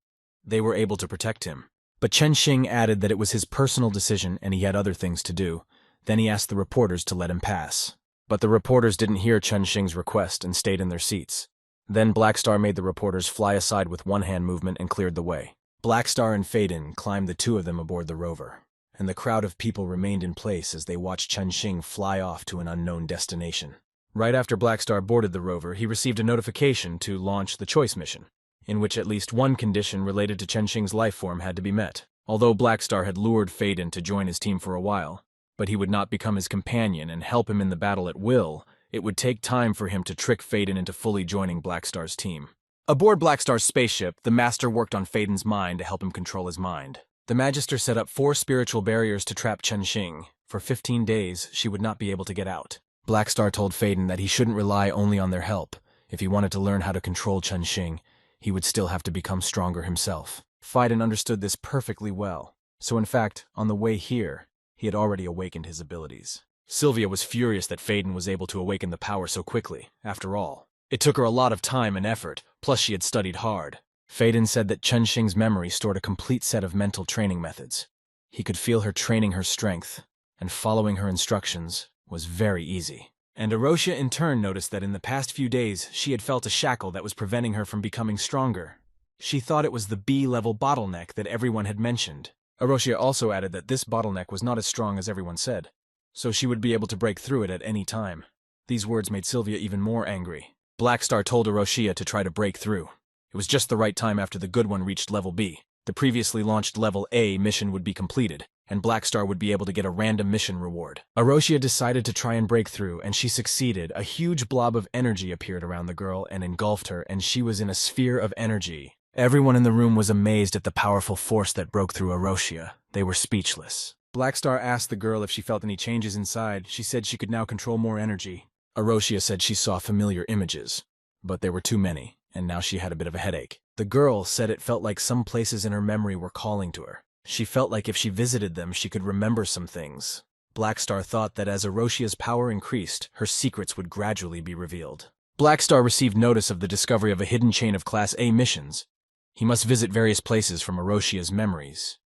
they were able to protect him. But Chunxing added that it was his personal decision and he had other things to do. Then he asked the reporters to let him pass. But the reporters didn't hear Chunxing's request and stayed in their seats. Then Blackstar made the reporters fly aside with one hand movement and cleared the way. Blackstar and Faden climbed the two of them aboard the rover, and the crowd of people remained in place as they watched Chunxing fly off to an unknown destination. Right after Blackstar boarded the rover, he received a notification to launch the choice mission, in which at least one condition related to Chunxing's life form had to be met. Although Blackstar had lured Faden to join his team for a while, but he would not become his companion and help him in the battle at will, it would take time for him to trick Faden into fully joining Blackstar's team. Aboard Blackstar's spaceship, the Master worked on Faden's mind to help him control his mind. The Magister set up 4 spiritual barriers to trap Chunxing. For 15 days, she would not be able to get out. Blackstar told Faden that he shouldn't rely only on their help. If he wanted to learn how to control Chunxing, he would still have to become stronger himself. Faden understood this perfectly well. So in fact, on the way here, he had already awakened his abilities. Sylvia was furious that Faden was able to awaken the power so quickly. After all, it took her a lot of time and effort, plus she had studied hard. Faden said that Chunxing's memory stored a complete set of mental training methods. He could feel her training her strength, and following her instructions was very easy. And Arosia in turn noticed that in the past few days she had felt a shackle that was preventing her from becoming stronger. She thought it was the B-level bottleneck that everyone had mentioned. Arosia also added that this bottleneck was not as strong as everyone said, so she would be able to break through it at any time. These words made Sylvia even more angry. Blackstar told Arosia to try to break through. It was just the right time after the good one reached level B. The previously launched level A mission would be completed, and Blackstar would be able to get a random mission reward. Arosia decided to try and break through, and she succeeded. A huge blob of energy appeared around the girl and engulfed her, and she was in a sphere of energy. Everyone in the room was amazed at the powerful force that broke through Arosia. They were speechless. Blackstar asked the girl if she felt any changes inside. She said she could now control more energy. Arosia said she saw familiar images, but there were too many, and now she had a bit of a headache. The girl said it felt like some places in her memory were calling to her. She felt like if she visited them, she could remember some things. Blackstar thought that as Arosia's power increased, her secrets would gradually be revealed. Blackstar received notice of the discovery of a hidden chain of Class A missions. He must visit various places from Arosia's memories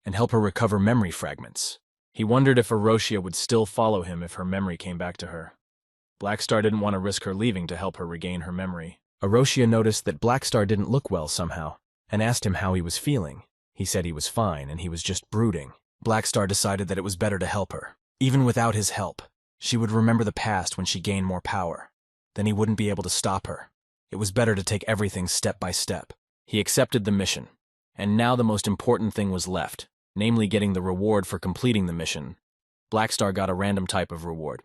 and help her recover memory fragments. He wondered if Arosia would still follow him if her memory came back to her. Blackstar didn't want to risk her leaving to help her regain her memory. Arosia noticed that Blackstar didn't look well somehow, and asked him how he was feeling. He said he was fine and he was just brooding. Blackstar decided that it was better to help her. Even without his help, she would remember the past when she gained more power. Then he wouldn't be able to stop her. It was better to take everything step by step. He accepted the mission, and now the most important thing was left, namely getting the reward for completing the mission. Blackstar got a random type of reward,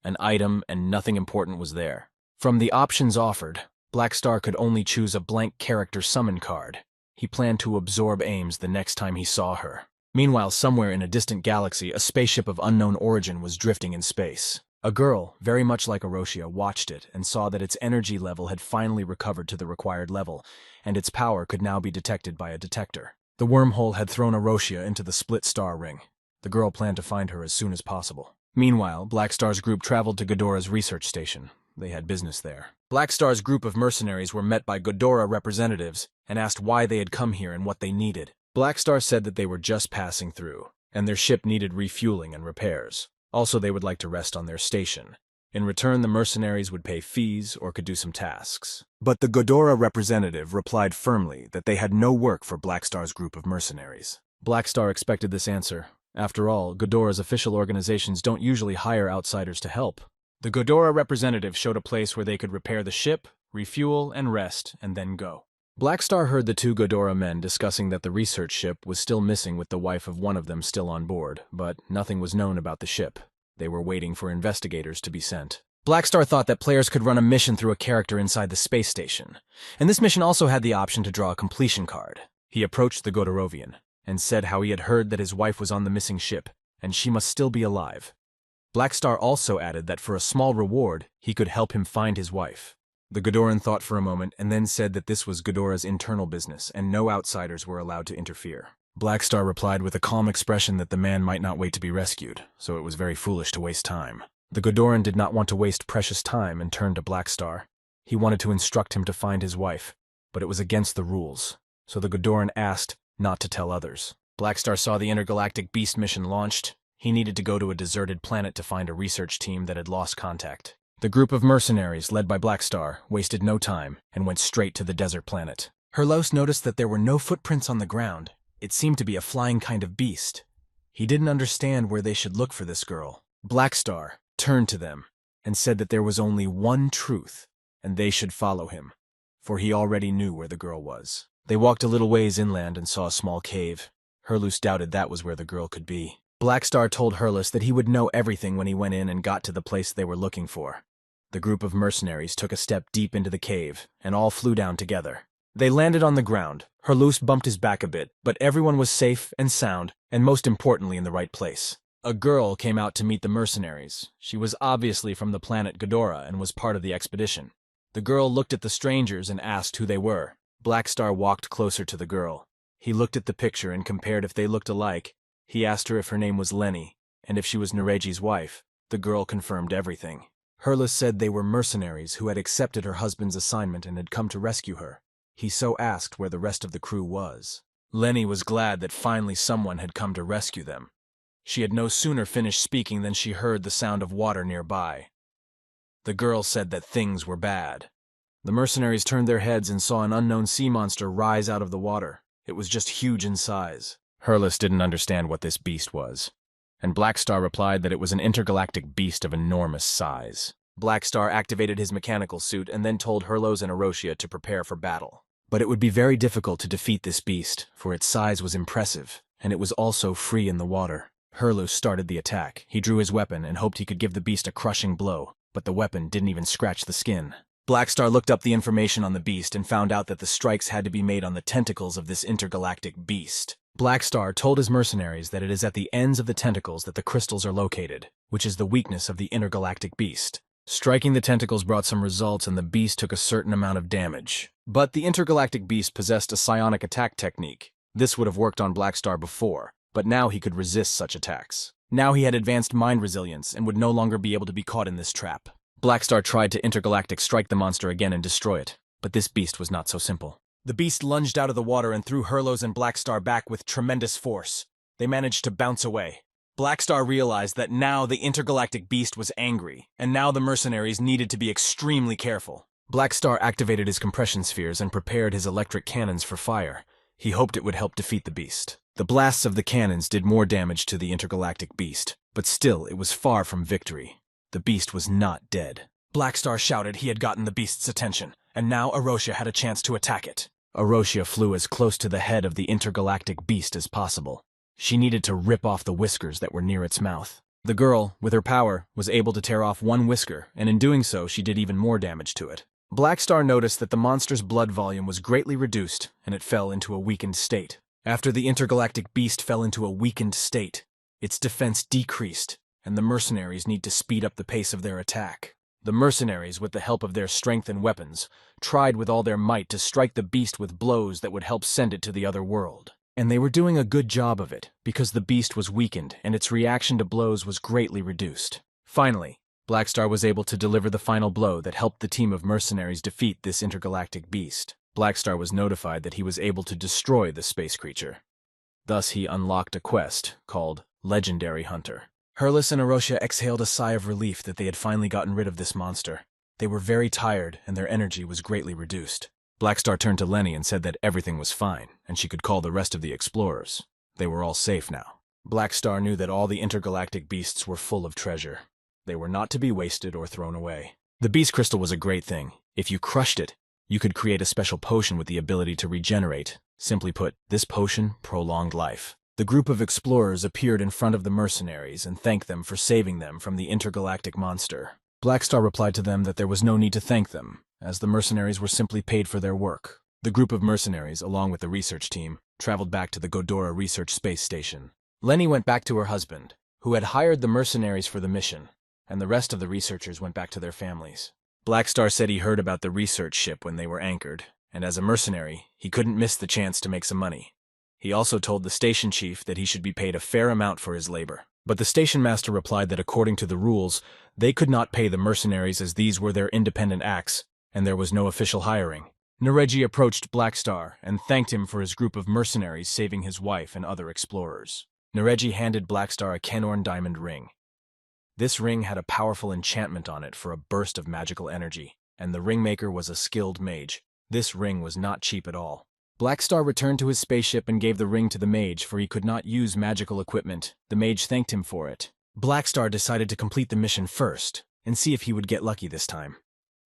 an item, and nothing important was there. From the options offered, Blackstar could only choose a blank character summon card. He planned to absorb Ames the next time he saw her. Meanwhile, somewhere in a distant galaxy, a spaceship of unknown origin was drifting in space. A girl, very much like Arosia, watched it and saw that its energy level had finally recovered to the required level, and its power could now be detected by a detector. The wormhole had thrown Arosia into the split star ring. The girl planned to find her as soon as possible. Meanwhile, Blackstar's group traveled to Ghidorah's research station. They had business there. Blackstar's group of mercenaries were met by Ghidorah representatives and asked why they had come here and what they needed. Blackstar said that they were just passing through, and their ship needed refueling and repairs. Also, they would like to rest on their station. In return, the mercenaries would pay fees or could do some tasks. But the Ghidorah representative replied firmly that they had no work for Black Star's group of mercenaries. Black Star expected this answer. After all, Ghidorah's official organizations don't usually hire outsiders to help. The Ghidorah representative showed a place where they could repair the ship, refuel, and rest, and then go. Black Star heard the two Ghidorah men discussing that the research ship was still missing with the wife of one of them still on board, but nothing was known about the ship. They were waiting for investigators to be sent. Black Star thought that players could run a mission through a character inside the space station, and this mission also had the option to draw a completion card. He approached the Ghidorah and said how he had heard that his wife was on the missing ship, and she must still be alive. Black Star also added that for a small reward, he could help him find his wife. The Ghidorah thought for a moment and then said that this was Ghidorah's internal business and no outsiders were allowed to interfere. Black Star replied with a calm expression that the man might not wait to be rescued, so it was very foolish to waste time. The Ghidorah did not want to waste precious time and turned to Black Star. He wanted to instruct him to find his wife, but it was against the rules, so the Ghidorah asked not to tell others. Black Star saw the intergalactic beast mission launched. He needed to go to a deserted planet to find a research team that had lost contact. The group of mercenaries, led by Black Star, wasted no time and went straight to the desert planet. Herlos noticed that there were no footprints on the ground. It seemed to be a flying kind of beast. He didn't understand where they should look for this girl. Black Star turned to them and said that there was only one truth, and they should follow him, for he already knew where the girl was. They walked a little ways inland and saw a small cave. Herlos doubted that was where the girl could be. Black Star told Herlos that he would know everything when he went in and got to the place they were looking for. The group of mercenaries took a step deep into the cave, and all flew down together. They landed on the ground. Herlos bumped his back a bit, but everyone was safe and sound, and most importantly in the right place. A girl came out to meet the mercenaries. She was obviously from the planet Ghidorah and was part of the expedition. The girl looked at the strangers and asked who they were. Black Star walked closer to the girl. He looked at the picture and compared if they looked alike. He asked her if her name was Lenny, and if she was Neregi's wife. The girl confirmed everything. Herlos said they were mercenaries who had accepted her husband's assignment and had come to rescue her. He so asked where the rest of the crew was. Lenny was glad that finally someone had come to rescue them. She had no sooner finished speaking than she heard the sound of water nearby. The girl said that things were bad. The mercenaries turned their heads and saw an unknown sea monster rise out of the water. It was just huge in size. Herlos didn't understand what this beast was, and Black Star replied that it was an intergalactic beast of enormous size. Black Star activated his mechanical suit and then told Herlos and Arosia to prepare for battle. But it would be very difficult to defeat this beast, for its size was impressive, and it was also free in the water. Herlos started the attack. He drew his weapon and hoped he could give the beast a crushing blow, but the weapon didn't even scratch the skin. Black Star looked up the information on the beast and found out that the strikes had to be made on the tentacles of this intergalactic beast. Black Star told his mercenaries that it is at the ends of the tentacles that the crystals are located, which is the weakness of the intergalactic beast. Striking the tentacles brought some results and the beast took a certain amount of damage. But the intergalactic beast possessed a psionic attack technique. This would have worked on Black Star before, but now he could resist such attacks. Now he had advanced mind resilience and would no longer be able to be caught in this trap. Black Star tried to intergalactic strike the monster again and destroy it, but this beast was not so simple. The beast lunged out of the water and threw Herlos and Black Star back with tremendous force. They managed to bounce away. Black Star realized that now the intergalactic beast was angry, and now the mercenaries needed to be extremely careful. Black Star activated his compression spheres and prepared his electric cannons for fire. He hoped it would help defeat the beast. The blasts of the cannons did more damage to the intergalactic beast, but still it was far from victory. The beast was not dead. Black Star shouted he had gotten the beast's attention, and now Arosia had a chance to attack it. Arosia flew as close to the head of the intergalactic beast as possible. She needed to rip off the whiskers that were near its mouth. The girl, with her power, was able to tear off one whisker, and in doing so, she did even more damage to it. Black Star noticed that the monster's blood volume was greatly reduced, and it fell into a weakened state. After the intergalactic beast fell into a weakened state, its defense decreased, and the mercenaries need to speed up the pace of their attack. The mercenaries, with the help of their strength and weapons, tried with all their might to strike the beast with blows that would help send it to the other world. And they were doing a good job of it, because the beast was weakened and its reaction to blows was greatly reduced. Finally, Black Star was able to deliver the final blow that helped the team of mercenaries defeat this intergalactic beast. Black Star was notified that he was able to destroy the space creature. Thus he unlocked a quest called Legendary Hunter. Herlos and Arosia exhaled a sigh of relief that they had finally gotten rid of this monster. They were very tired, and their energy was greatly reduced. Blackstar turned to Lenny and said that everything was fine, and she could call the rest of the explorers. They were all safe now. Blackstar knew that all the intergalactic beasts were full of treasure. They were not to be wasted or thrown away. The beast crystal was a great thing. If you crushed it, you could create a special potion with the ability to regenerate. Simply put, this potion prolonged life. The group of explorers appeared in front of the mercenaries and thanked them for saving them from the intergalactic monster. Blackstar replied to them that there was no need to thank them, as the mercenaries were simply paid for their work. The group of mercenaries, along with the research team, traveled back to the Godora Research Space Station. Lenny went back to her husband, who had hired the mercenaries for the mission, and the rest of the researchers went back to their families. Blackstar said he heard about the research ship when they were anchored, and as a mercenary, he couldn't miss the chance to make some money. He also told the station chief that he should be paid a fair amount for his labor. But the station master replied that according to the rules, they could not pay the mercenaries as these were their independent acts, and there was no official hiring. Nereji approached Blackstar and thanked him for his group of mercenaries saving his wife and other explorers. Nereji handed Blackstar a Kenorn diamond ring. This ring had a powerful enchantment on it for a burst of magical energy, and the ringmaker was a skilled mage. This ring was not cheap at all. Blackstar returned to his spaceship and gave the ring to the mage, for he could not use magical equipment. The mage thanked him for it. Blackstar decided to complete the mission first, and see if he would get lucky this time.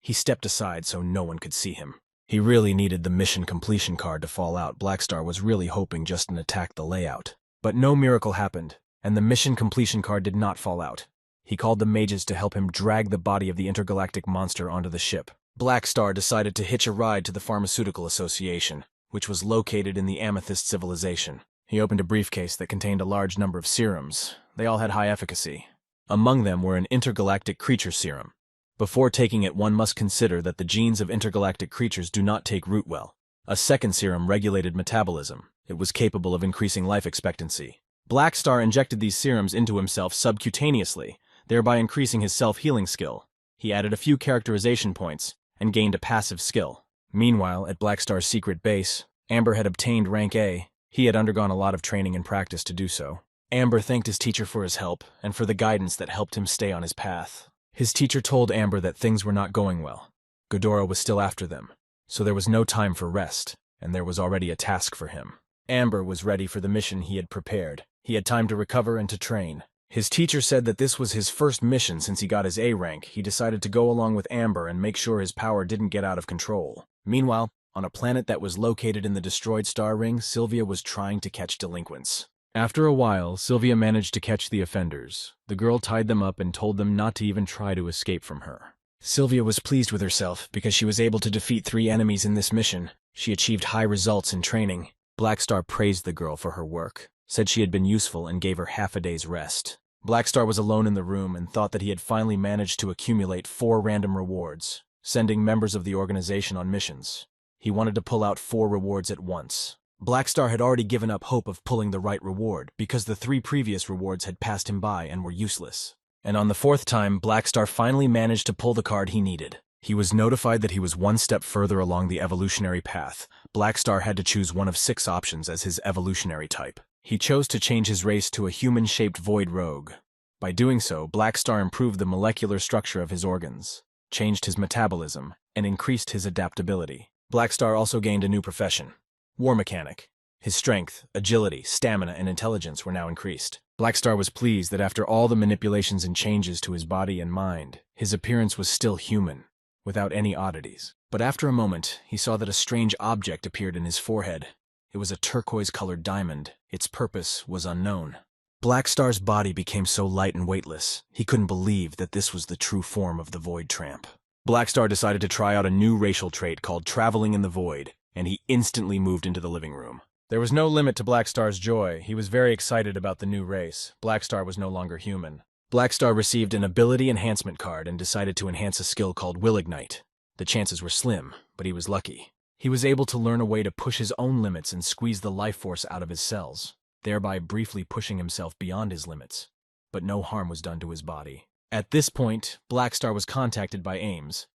He stepped aside so no one could see him. He really needed the mission completion card to fall out. Blackstar was really hoping just an attack the layout. But no miracle happened, and the mission completion card did not fall out. He called the mages to help him drag the body of the intergalactic monster onto the ship. Blackstar decided to hitch a ride to the Pharmaceutical Association, which was located in the Amethyst civilization. He opened a briefcase that contained a large number of serums. They all had high efficacy. Among them were an intergalactic creature serum. Before taking it, one must consider that the genes of intergalactic creatures do not take root well. A second serum regulated metabolism. It was capable of increasing life expectancy. Blackstar injected these serums into himself subcutaneously, thereby increasing his self-healing skill. He added a few characterization points and gained a passive skill. Meanwhile, at Blackstar's secret base, Amber had obtained rank A. He had undergone a lot of training and practice to do so. Amber thanked his teacher for his help and for the guidance that helped him stay on his path. His teacher told Amber that things were not going well. Godora was still after them, so there was no time for rest, and there was already a task for him. Amber was ready for the mission he had prepared. He had time to recover and to train. His teacher said that this was his first mission since he got his A rank. He decided to go along with Amber and make sure his power didn't get out of control. Meanwhile, on a planet that was located in the destroyed star ring, Sylvia was trying to catch delinquents. After a while, Sylvia managed to catch the offenders. The girl tied them up and told them not to even try to escape from her. Sylvia was pleased with herself because she was able to defeat 3 enemies in this mission. She achieved high results in training. Blackstar praised the girl for her work, said she had been useful, and gave her half a day's rest. Blackstar was alone in the room and thought that he had finally managed to accumulate 4 random rewards, sending members of the organization on missions. He wanted to pull out 4 rewards at once. Blackstar had already given up hope of pulling the right reward because the 3 previous rewards had passed him by and were useless. And on the 4th time, Blackstar finally managed to pull the card he needed. He was notified that he was 1 step further along the evolutionary path. Blackstar had to choose one of 6 options as his evolutionary type. He chose to change his race to a human-shaped void rogue. By doing so, Blackstar improved the molecular structure of his organs, changed his metabolism, and increased his adaptability. Blackstar also gained a new profession, war mechanic. His strength, agility, stamina, and intelligence were now increased. Blackstar was pleased that after all the manipulations and changes to his body and mind, his appearance was still human, without any oddities. But after a moment, he saw that a strange object appeared in his forehead. It was a turquoise-colored diamond. Its purpose was unknown. Blackstar's body became so light and weightless, he couldn't believe that this was the true form of the Void Tramp. Blackstar decided to try out a new racial trait called Traveling in the Void, and he instantly moved into the living room. There was no limit to Blackstar's joy. He was very excited about the new race. Blackstar was no longer human. Blackstar received an ability enhancement card and decided to enhance a skill called Will Ignite. The chances were slim, but he was lucky. He was able to learn a way to push his own limits and squeeze the life force out of his cells, thereby briefly pushing himself beyond his limits. But no harm was done to his body. At this point, Blackstar was contacted by Ames.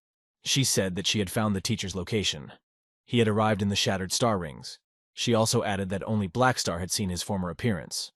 She said that she had found the teacher's location. He had arrived in the shattered star rings. She also added that only Blackstar had seen his former appearance,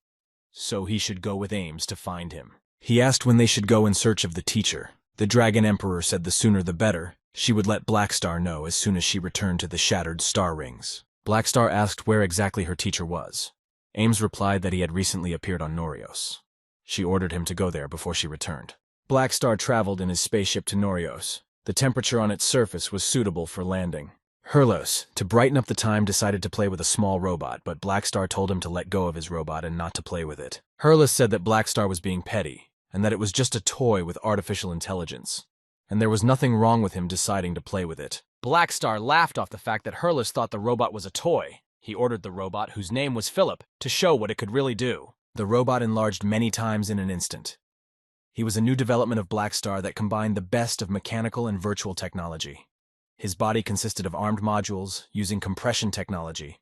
so he should go with Ames to find him. He asked when they should go in search of the teacher. The Dragon Emperor said the sooner the better. She would let Blackstar know as soon as she returned to the shattered star rings. Blackstar asked where exactly her teacher was. Ames replied that he had recently appeared on Norios. She ordered him to go there before she returned. Blackstar traveled in his spaceship to Norios. The temperature on its surface was suitable for landing. Hurlos, to brighten up the time, decided to play with a small robot, but Blackstar told him to let go of his robot and not to play with it. Hurlos said that Blackstar was being petty, and that it was just a toy with artificial intelligence, and there was nothing wrong with him deciding to play with it. Blackstar laughed off the fact that Hurlos thought the robot was a toy. He ordered the robot, whose name was Philip, to show what it could really do. The robot enlarged many times in an instant. He was a new development of Blackstar that combined the best of mechanical and virtual technology. His body consisted of armed modules using compression technology,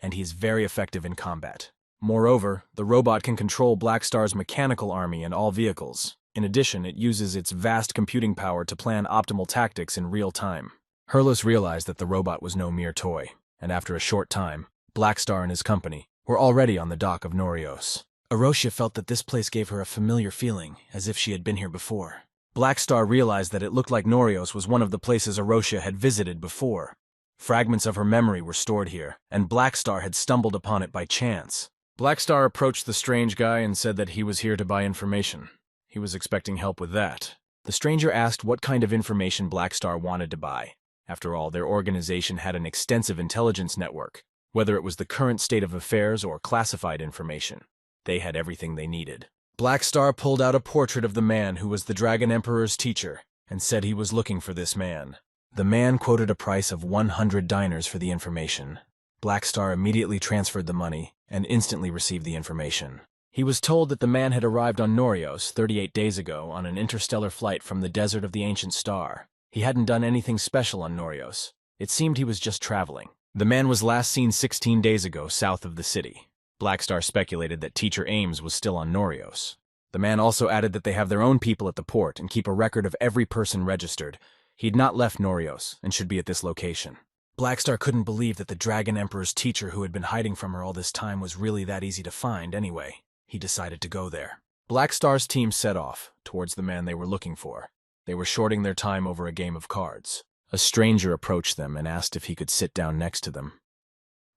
and he is very effective in combat. Moreover, the robot can control Blackstar's mechanical army and all vehicles. In addition, it uses its vast computing power to plan optimal tactics in real time. Hurlos realized that the robot was no mere toy, and after a short time, Blackstar and his company were already on the dock of Norios. Arosia felt that this place gave her a familiar feeling, as if she had been here before. Blackstar realized that it looked like Norios was one of the places Arosia had visited before. Fragments of her memory were stored here, and Blackstar had stumbled upon it by chance. Blackstar approached the strange guy and said that he was here to buy information. He was expecting help with that. The stranger asked what kind of information Blackstar wanted to buy. After all, their organization had an extensive intelligence network. Whether it was the current state of affairs or classified information, they had everything they needed. Blackstar pulled out a portrait of the man who was the Dragon Emperor's teacher and said he was looking for this man. The man quoted a price of 100 dinars for the information. Blackstar immediately transferred the money and instantly received the information. He was told that the man had arrived on Norios 38 days ago on an interstellar flight from the desert of the ancient star. He hadn't done anything special on Norios. It seemed he was just traveling. The man was last seen 16 days ago south of the city. Blackstar speculated that Teacher Ames was still on Norios. The man also added that they have their own people at the port and keep a record of every person registered. He'd not left Norios and should be at this location. Blackstar couldn't believe that the Dragon Emperor's teacher who had been hiding from her all this time was really that easy to find anyway. He decided to go there. Blackstar's team set off towards the man they were looking for. They were shorting their time over a game of cards. A stranger approached them and asked if he could sit down next to them.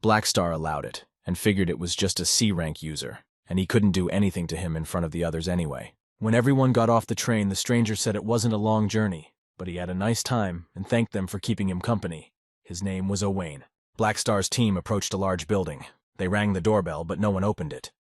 Blackstar allowed it, and figured it was just a C-rank user, and he couldn't do anything to him in front of the others anyway. When everyone got off the train, the stranger said it wasn't a long journey, but he had a nice time and thanked them for keeping him company. His name was Owain. Blackstar's team approached a large building. They rang the doorbell, but no one opened it.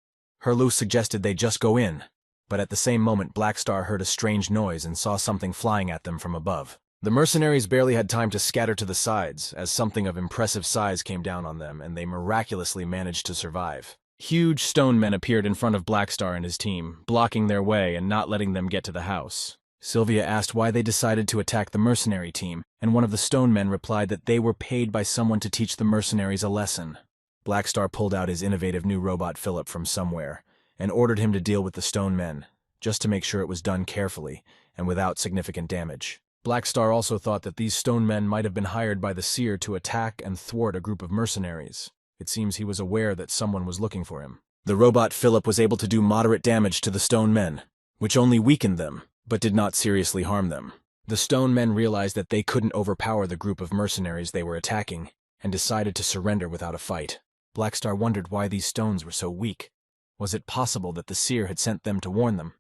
Hurlos suggested they just go in, but at the same moment Blackstar heard a strange noise and saw something flying at them from above. The mercenaries barely had time to scatter to the sides, as something of impressive size came down on them, and they miraculously managed to survive. Huge stone men appeared in front of Blackstar and his team, blocking their way and not letting them get to the house. Sylvia asked why they decided to attack the mercenary team, and one of the stone men replied that they were paid by someone to teach the mercenaries a lesson. Blackstar pulled out his innovative new robot Philip from somewhere, and ordered him to deal with the stone men, just to make sure it was done carefully and without significant damage. Blackstar also thought that these stone men might have been hired by the seer to attack and thwart a group of mercenaries. It seems he was aware that someone was looking for him. The robot Philip was able to do moderate damage to the stone men, which only weakened them, but did not seriously harm them. The stone men realized that they couldn't overpower the group of mercenaries they were attacking, and decided to surrender without a fight. Blackstar wondered why these stones were so weak. Was it possible that the seer had sent them to warn them?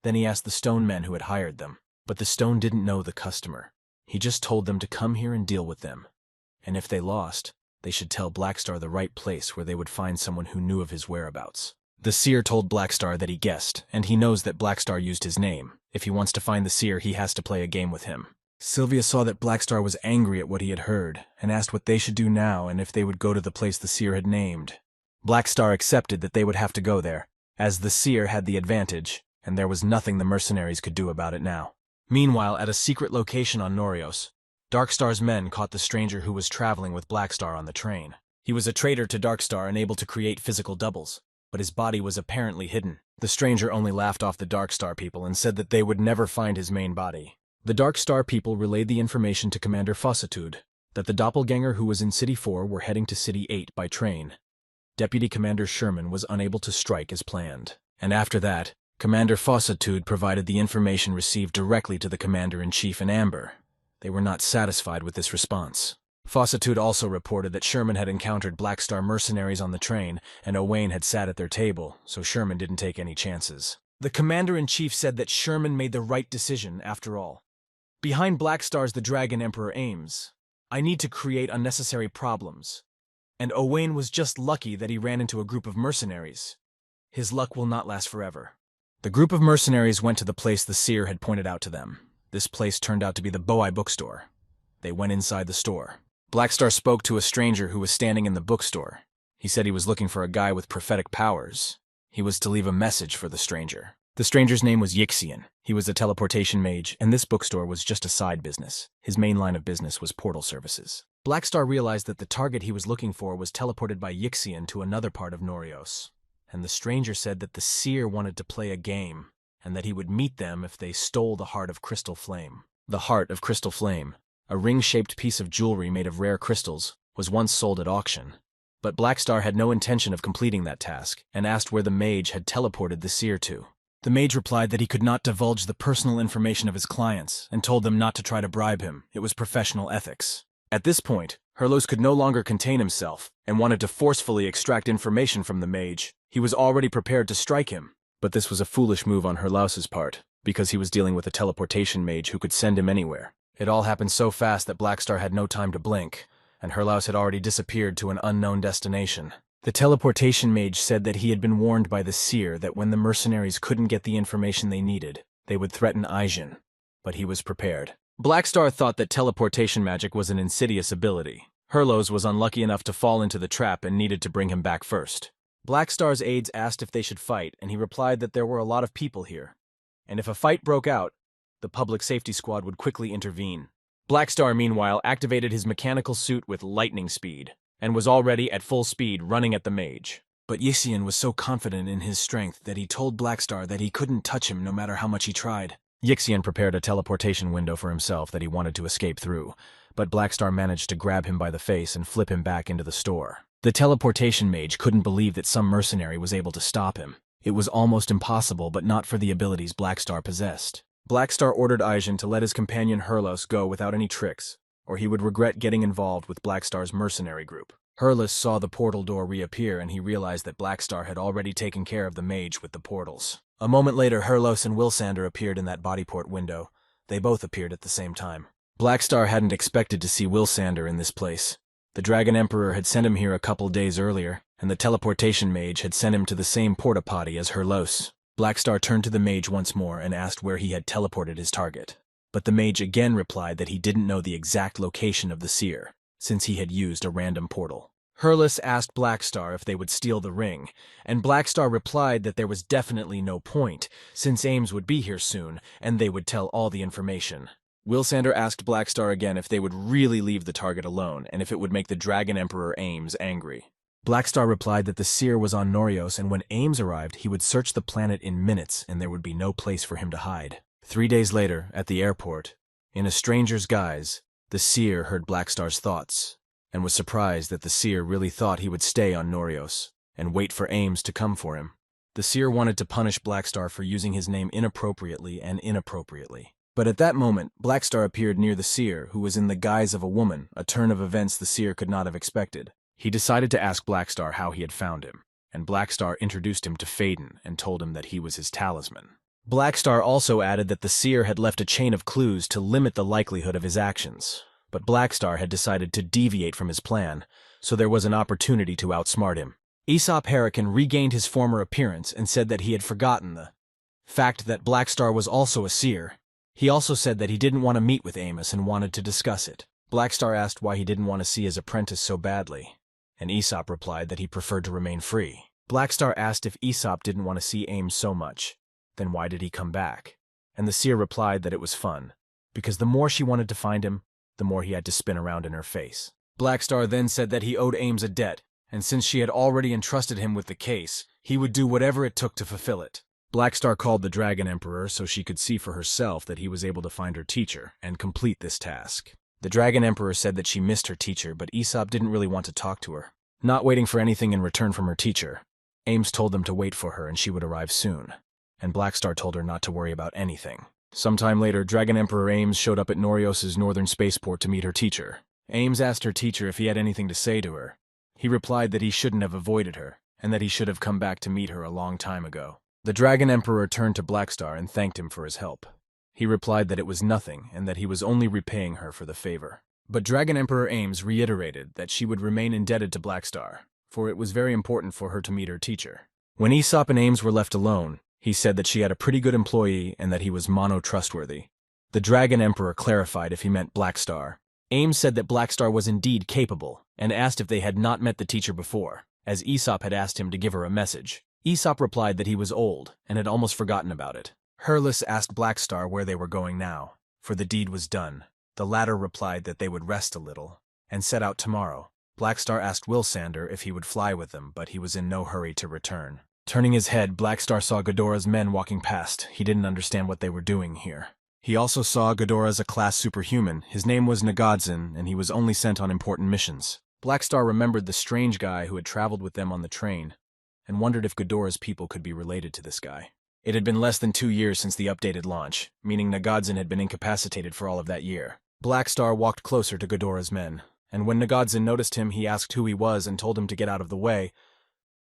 Then he asked the stone men who had hired them. But the stone didn't know the customer. He just told them to come here and deal with them. And if they lost, they should tell Blackstar the right place where they would find someone who knew of his whereabouts. The seer told Blackstar that he guessed, and he knows that Blackstar used his name. If he wants to find the seer, he has to play a game with him. Sylvia saw that Blackstar was angry at what he had heard, and asked what they should do now and if they would go to the place the seer had named. Blackstar accepted that they would have to go there, as the seer had the advantage, and there was nothing the mercenaries could do about it now. Meanwhile, at a secret location on Norios, Darkstar's men caught the stranger who was traveling with Blackstar on the train. He was a traitor to Darkstar and able to create physical doubles, but his body was apparently hidden. The stranger only laughed off the Darkstar people and said that they would never find his main body. The Darkstar people relayed the information to Commander Fossitude, that the doppelganger who was in City 4 were heading to City 8 by train. Deputy Commander Sherman was unable to strike as planned, and after that, Commander Fossitude provided the information received directly to the Commander-in-Chief in Amber. They were not satisfied with this response. Fossitude also reported that Sherman had encountered Black Star mercenaries on the train, and Owain had sat at their table, so Sherman didn't take any chances. The Commander-in-Chief said that Sherman made the right decision, after all. Behind Black Star's the Dragon Emperor aims. I need to create unnecessary problems. And Owain was just lucky that he ran into a group of mercenaries. His luck will not last forever. The group of mercenaries went to the place the seer had pointed out to them. This place turned out to be the Boai bookstore. They went inside the store. Black Star spoke to a stranger who was standing in the bookstore. He said he was looking for a guy with prophetic powers. He was to leave a message for the stranger. The stranger's name was Yixian. He was a teleportation mage, and this bookstore was just a side business. His main line of business was portal services. Black Star realized that the target he was looking for was teleported by Yixian to another part of Norios. And the stranger said that the seer wanted to play a game, and that he would meet them if they stole the Heart of Crystal Flame. The Heart of Crystal Flame, a ring-shaped piece of jewelry made of rare crystals, was once sold at auction. But Black Star had no intention of completing that task, and asked where the mage had teleported the seer to. The mage replied that he could not divulge the personal information of his clients, and told them not to try to bribe him. It was professional ethics. At this point, Herlos could no longer contain himself, and wanted to forcefully extract information from the mage. He was already prepared to strike him, but this was a foolish move on Herlaus's part, because he was dealing with a teleportation mage who could send him anywhere. It all happened so fast that Black Star had no time to blink, and Herlaus had already disappeared to an unknown destination. The teleportation mage said that he had been warned by the seer that when the mercenaries couldn't get the information they needed, they would threaten Aijin, but he was prepared. Black Star thought that teleportation magic was an insidious ability. Herlos was unlucky enough to fall into the trap and needed to bring him back first. Black Star's aides asked if they should fight, and he replied that there were a lot of people here, and if a fight broke out, the public safety squad would quickly intervene. Black Star, meanwhile, activated his mechanical suit with lightning speed, and was already at full speed running at the mage. But Yixian was so confident in his strength that he told Black Star that he couldn't touch him no matter how much he tried. Yixian prepared a teleportation window for himself that he wanted to escape through, but Black Star managed to grab him by the face and flip him back into the store. The teleportation mage couldn't believe that some mercenary was able to stop him. It was almost impossible, but not for the abilities Black Star possessed. Black Star ordered Aijin to let his companion Herlos go without any tricks, or he would regret getting involved with Black Star's mercenary group. Herlos saw the portal door reappear, and he realized that Black Star had already taken care of the mage with the portals. A moment later, Herlos and Wilsander appeared in that bodyport window. They both appeared at the same time. Black Star hadn't expected to see Wilsander in this place. The Dragon Emperor had sent him here a couple days earlier, and the teleportation mage had sent him to the same porta-potty as Herlos. Black Star turned to the mage once more and asked where he had teleported his target. But the mage again replied that he didn't know the exact location of the seer, since he had used a random portal. Herlos asked Black Star if they would steal the ring, and Black Star replied that there was definitely no point, since Ames would be here soon, and they would tell all the information. Wilsander asked Black Star again if they would really leave the target alone, and if it would make the Dragon Emperor Ames angry. Black Star replied that the seer was on Norios, and when Ames arrived, he would search the planet in minutes, and there would be no place for him to hide. 3 days later, at the airport, in a stranger's guise, the seer heard Black Star's thoughts, and was surprised that the seer really thought he would stay on Norios, and wait for Ames to come for him. The seer wanted to punish Black Star for using his name inappropriately and inappropriately. But at that moment, Black Star appeared near the seer, who was in the guise of a woman, a turn of events the seer could not have expected. He decided to ask Black Star how he had found him, and Black Star introduced him to Faden and told him that he was his talisman. Black Star also added that the seer had left a chain of clues to limit the likelihood of his actions, but Black Star had decided to deviate from his plan, so there was an opportunity to outsmart him. Aesop Harrican regained his former appearance and said that he had forgotten the fact that Black Star was also a seer. He also said that he didn't want to meet with Amos and wanted to discuss it. Black Star asked why he didn't want to see his apprentice so badly, and Aesop replied that he preferred to remain free. Black Star asked if Aesop didn't want to see Ames so much, then why did he come back? And the seer replied that it was fun, because the more she wanted to find him, the more he had to spin around in her face. Black Star then said that he owed Ames a debt, and since she had already entrusted him with the case, he would do whatever it took to fulfill it. Black Star called the Dragon Emperor so she could see for herself that he was able to find her teacher and complete this task. The Dragon Emperor said that she missed her teacher, but Aesop didn't really want to talk to her. Not waiting for anything in return from her teacher, Ames told them to wait for her and she would arrive soon. and Blackstar told her not to worry about anything. Sometime later, Dragon Emperor Ames showed up at Norios' northern spaceport to meet her teacher. Ames asked her teacher if he had anything to say to her. He replied that he shouldn't have avoided her, and that he should have come back to meet her a long time ago. The Dragon Emperor turned to Blackstar and thanked him for his help. He replied that it was nothing and that he was only repaying her for the favor. But Dragon Emperor Ames reiterated that she would remain indebted to Blackstar, for it was very important for her to meet her teacher. When Aesop and Ames were left alone, he said that she had a pretty good employee and that he was mono-trustworthy. The Dragon Emperor clarified if he meant Blackstar. Ames said that Blackstar was indeed capable, and asked if they had not met the teacher before, as Aesop had asked him to give her a message. Aesop replied that he was old, and had almost forgotten about it. Hurlus asked Blackstar where they were going now, for the deed was done. The latter replied that they would rest a little, and set out tomorrow. Blackstar asked Wilsander if he would fly with them, but he was in no hurry to return. Turning his head, Blackstar saw Ghidorah's men walking past. He didn't understand what they were doing here. He also saw Ghidorah as a class superhuman. His name was Nagadzin, and he was only sent on important missions. Blackstar remembered the strange guy who had traveled with them on the train, and wondered if Ghidorah's people could be related to this guy. It had been less than 2 years since the updated launch, meaning Nagadzin had been incapacitated for all of that year. Blackstar walked closer to Ghidorah's men, and when Nagadzin noticed him, he asked who he was and told him to get out of the way.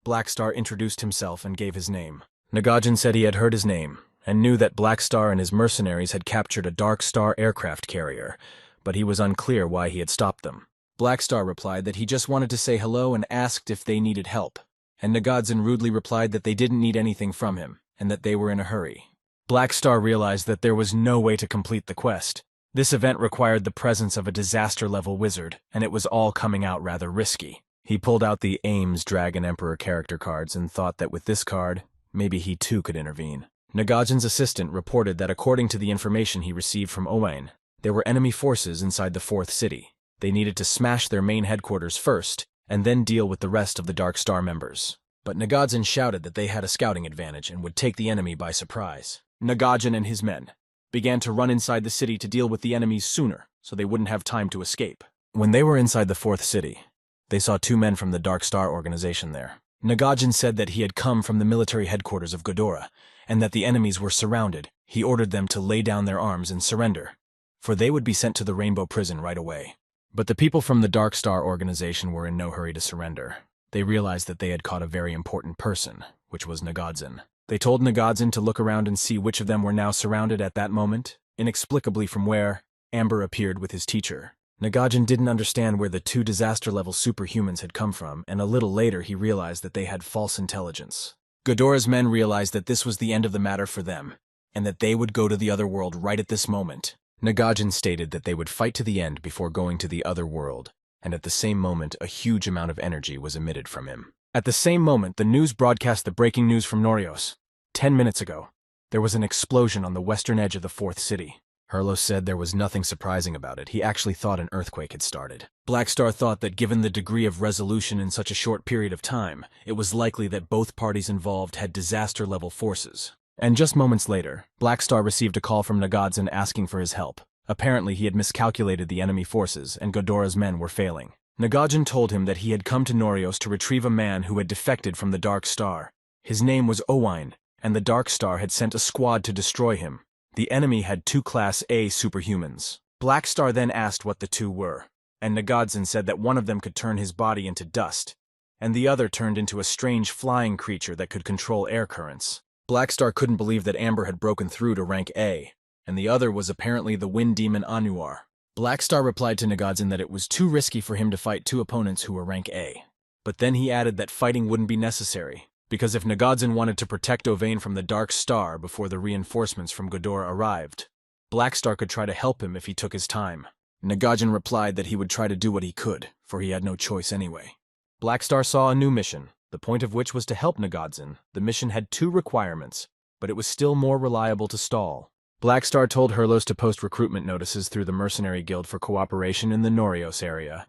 Blackstar introduced himself and gave his name. Nagadzin said he had heard his name, and knew that Blackstar and his mercenaries had captured a Dark Star aircraft carrier, but he was unclear why he had stopped them. Blackstar replied that he just wanted to say hello and asked if they needed help, and Nagadzin rudely replied that they didn't need anything from him, and that they were in a hurry. Blackstar realized that there was no way to complete the quest. This event required the presence of a disaster-level wizard, and it was all coming out rather risky. He pulled out the Ames Dragon Emperor character cards and thought that with this card, maybe he too could intervene. Nagadzin's assistant reported that according to the information he received from Owain, there were enemy forces inside the 4th city. They needed to smash their main headquarters first, and then deal with the rest of the Dark Star members. But Nagadzin shouted that they had a scouting advantage and would take the enemy by surprise. Nagadzin and his men began to run inside the city to deal with the enemies sooner, so they wouldn't have time to escape. When they were inside the 4th city, they saw 2 men from the Dark Star organization there. Nagadzin said that he had come from the military headquarters of Ghidorah, and that the enemies were surrounded. He ordered them to lay down their arms and surrender, for they would be sent to the Rainbow Prison right away. But the people from the Dark Star organization were in no hurry to surrender. They realized that they had caught a very important person, which was Nagadzin. They told Nagadzin to look around and see which of them were now surrounded at that moment. Inexplicably from where, Amber appeared with his teacher. Nagadzin didn't understand where the 2 disaster-level superhumans had come from, and a little later he realized that they had false intelligence. Ghidorah's men realized that this was the end of the matter for them, and that they would go to the other world right at this moment. Nagadzin stated that they would fight to the end before going to the other world, and at the same moment a huge amount of energy was emitted from him. At the same moment, the news broadcast the breaking news from Norios. 10 minutes ago, there was an explosion on the western edge of the 4th city. Hurlos said there was nothing surprising about it. He actually thought an earthquake had started. Blackstar thought that given the degree of resolution in such a short period of time, it was likely that both parties involved had disaster-level forces. And just moments later, Blackstar received a call from Nagadzin asking for his help. Apparently he had miscalculated the enemy forces, and Ghidorah's men were failing. Nagadzin told him that he had come to Norios to retrieve a man who had defected from the Dark Star. His name was Owain, and the Dark Star had sent a squad to destroy him. The enemy had 2 Class A superhumans. Blackstar then asked what the 2 were, and Nagadzin said that one of them could turn his body into dust, and the other turned into a strange flying creature that could control air currents. Blackstar couldn't believe that Amber had broken through to rank A, and the other was apparently the wind demon Anuar. Blackstar replied to Nagadzin that it was too risky for him to fight 2 opponents who were rank A. But then he added that fighting wouldn't be necessary, because if Nagadzin wanted to protect Owain from the Dark Star before the reinforcements from Ghidorah arrived, Blackstar could try to help him if he took his time. Nagadzin replied that he would try to do what he could, for he had no choice anyway. Blackstar saw a new mission, the point of which was to help Nagadzin. The mission had 2 requirements, but it was still more reliable to stall. Blackstar told Hurlos to post recruitment notices through the Mercenary Guild for cooperation in the Norios area.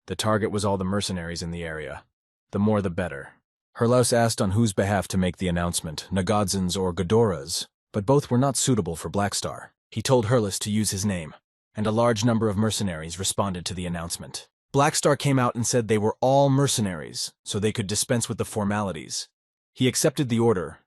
The target was all the mercenaries in the area. The more the better. Hurlos asked on whose behalf to make the announcement, Nagadzin's or Ghidorah's, but both were not suitable for Blackstar. He told Hurlos to use his name, and a large number of mercenaries responded to the announcement. Blackstar came out and said they were all mercenaries, so they could dispense with the formalities. He accepted the order,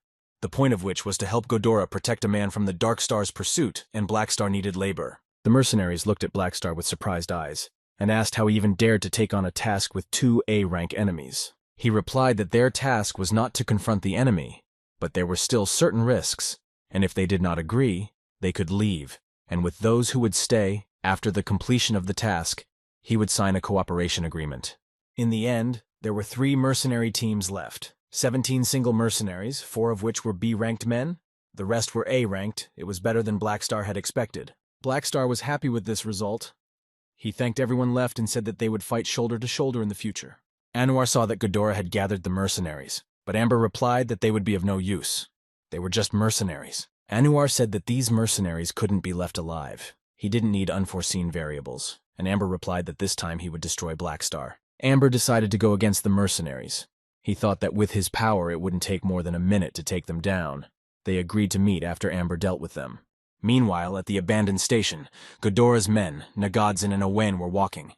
the point of which was to help Ghidorah protect a man from the Dark Star's pursuit, and Black Star needed labor. The mercenaries looked at Black Star with surprised eyes, and asked how he even dared to take on a task with two A-rank enemies. He replied that their task was not to confront the enemy, but there were still certain risks, and if they did not agree, they could leave, and with those who would stay, after the completion of the task, he would sign a cooperation agreement. In the end, there were 3 mercenary teams left. 17 single mercenaries, 4 of which were B-ranked men. The rest were A-ranked. It was better than Black Star had expected. Black Star was happy with this result. He thanked everyone left and said that they would fight shoulder to shoulder in the future. Anwar saw that Ghidorah had gathered the mercenaries, but Amber replied that they would be of no use. They were just mercenaries. Anwar said that these mercenaries couldn't be left alive. He didn't need unforeseen variables, and Amber replied that this time he would destroy Black Star. Amber decided to go against the mercenaries. He thought that with his power it wouldn't take more than a minute to take them down. They agreed to meet after Amber dealt with them. Meanwhile, at the abandoned station, Ghidorah's men, Nagadzen and Owain, were walking.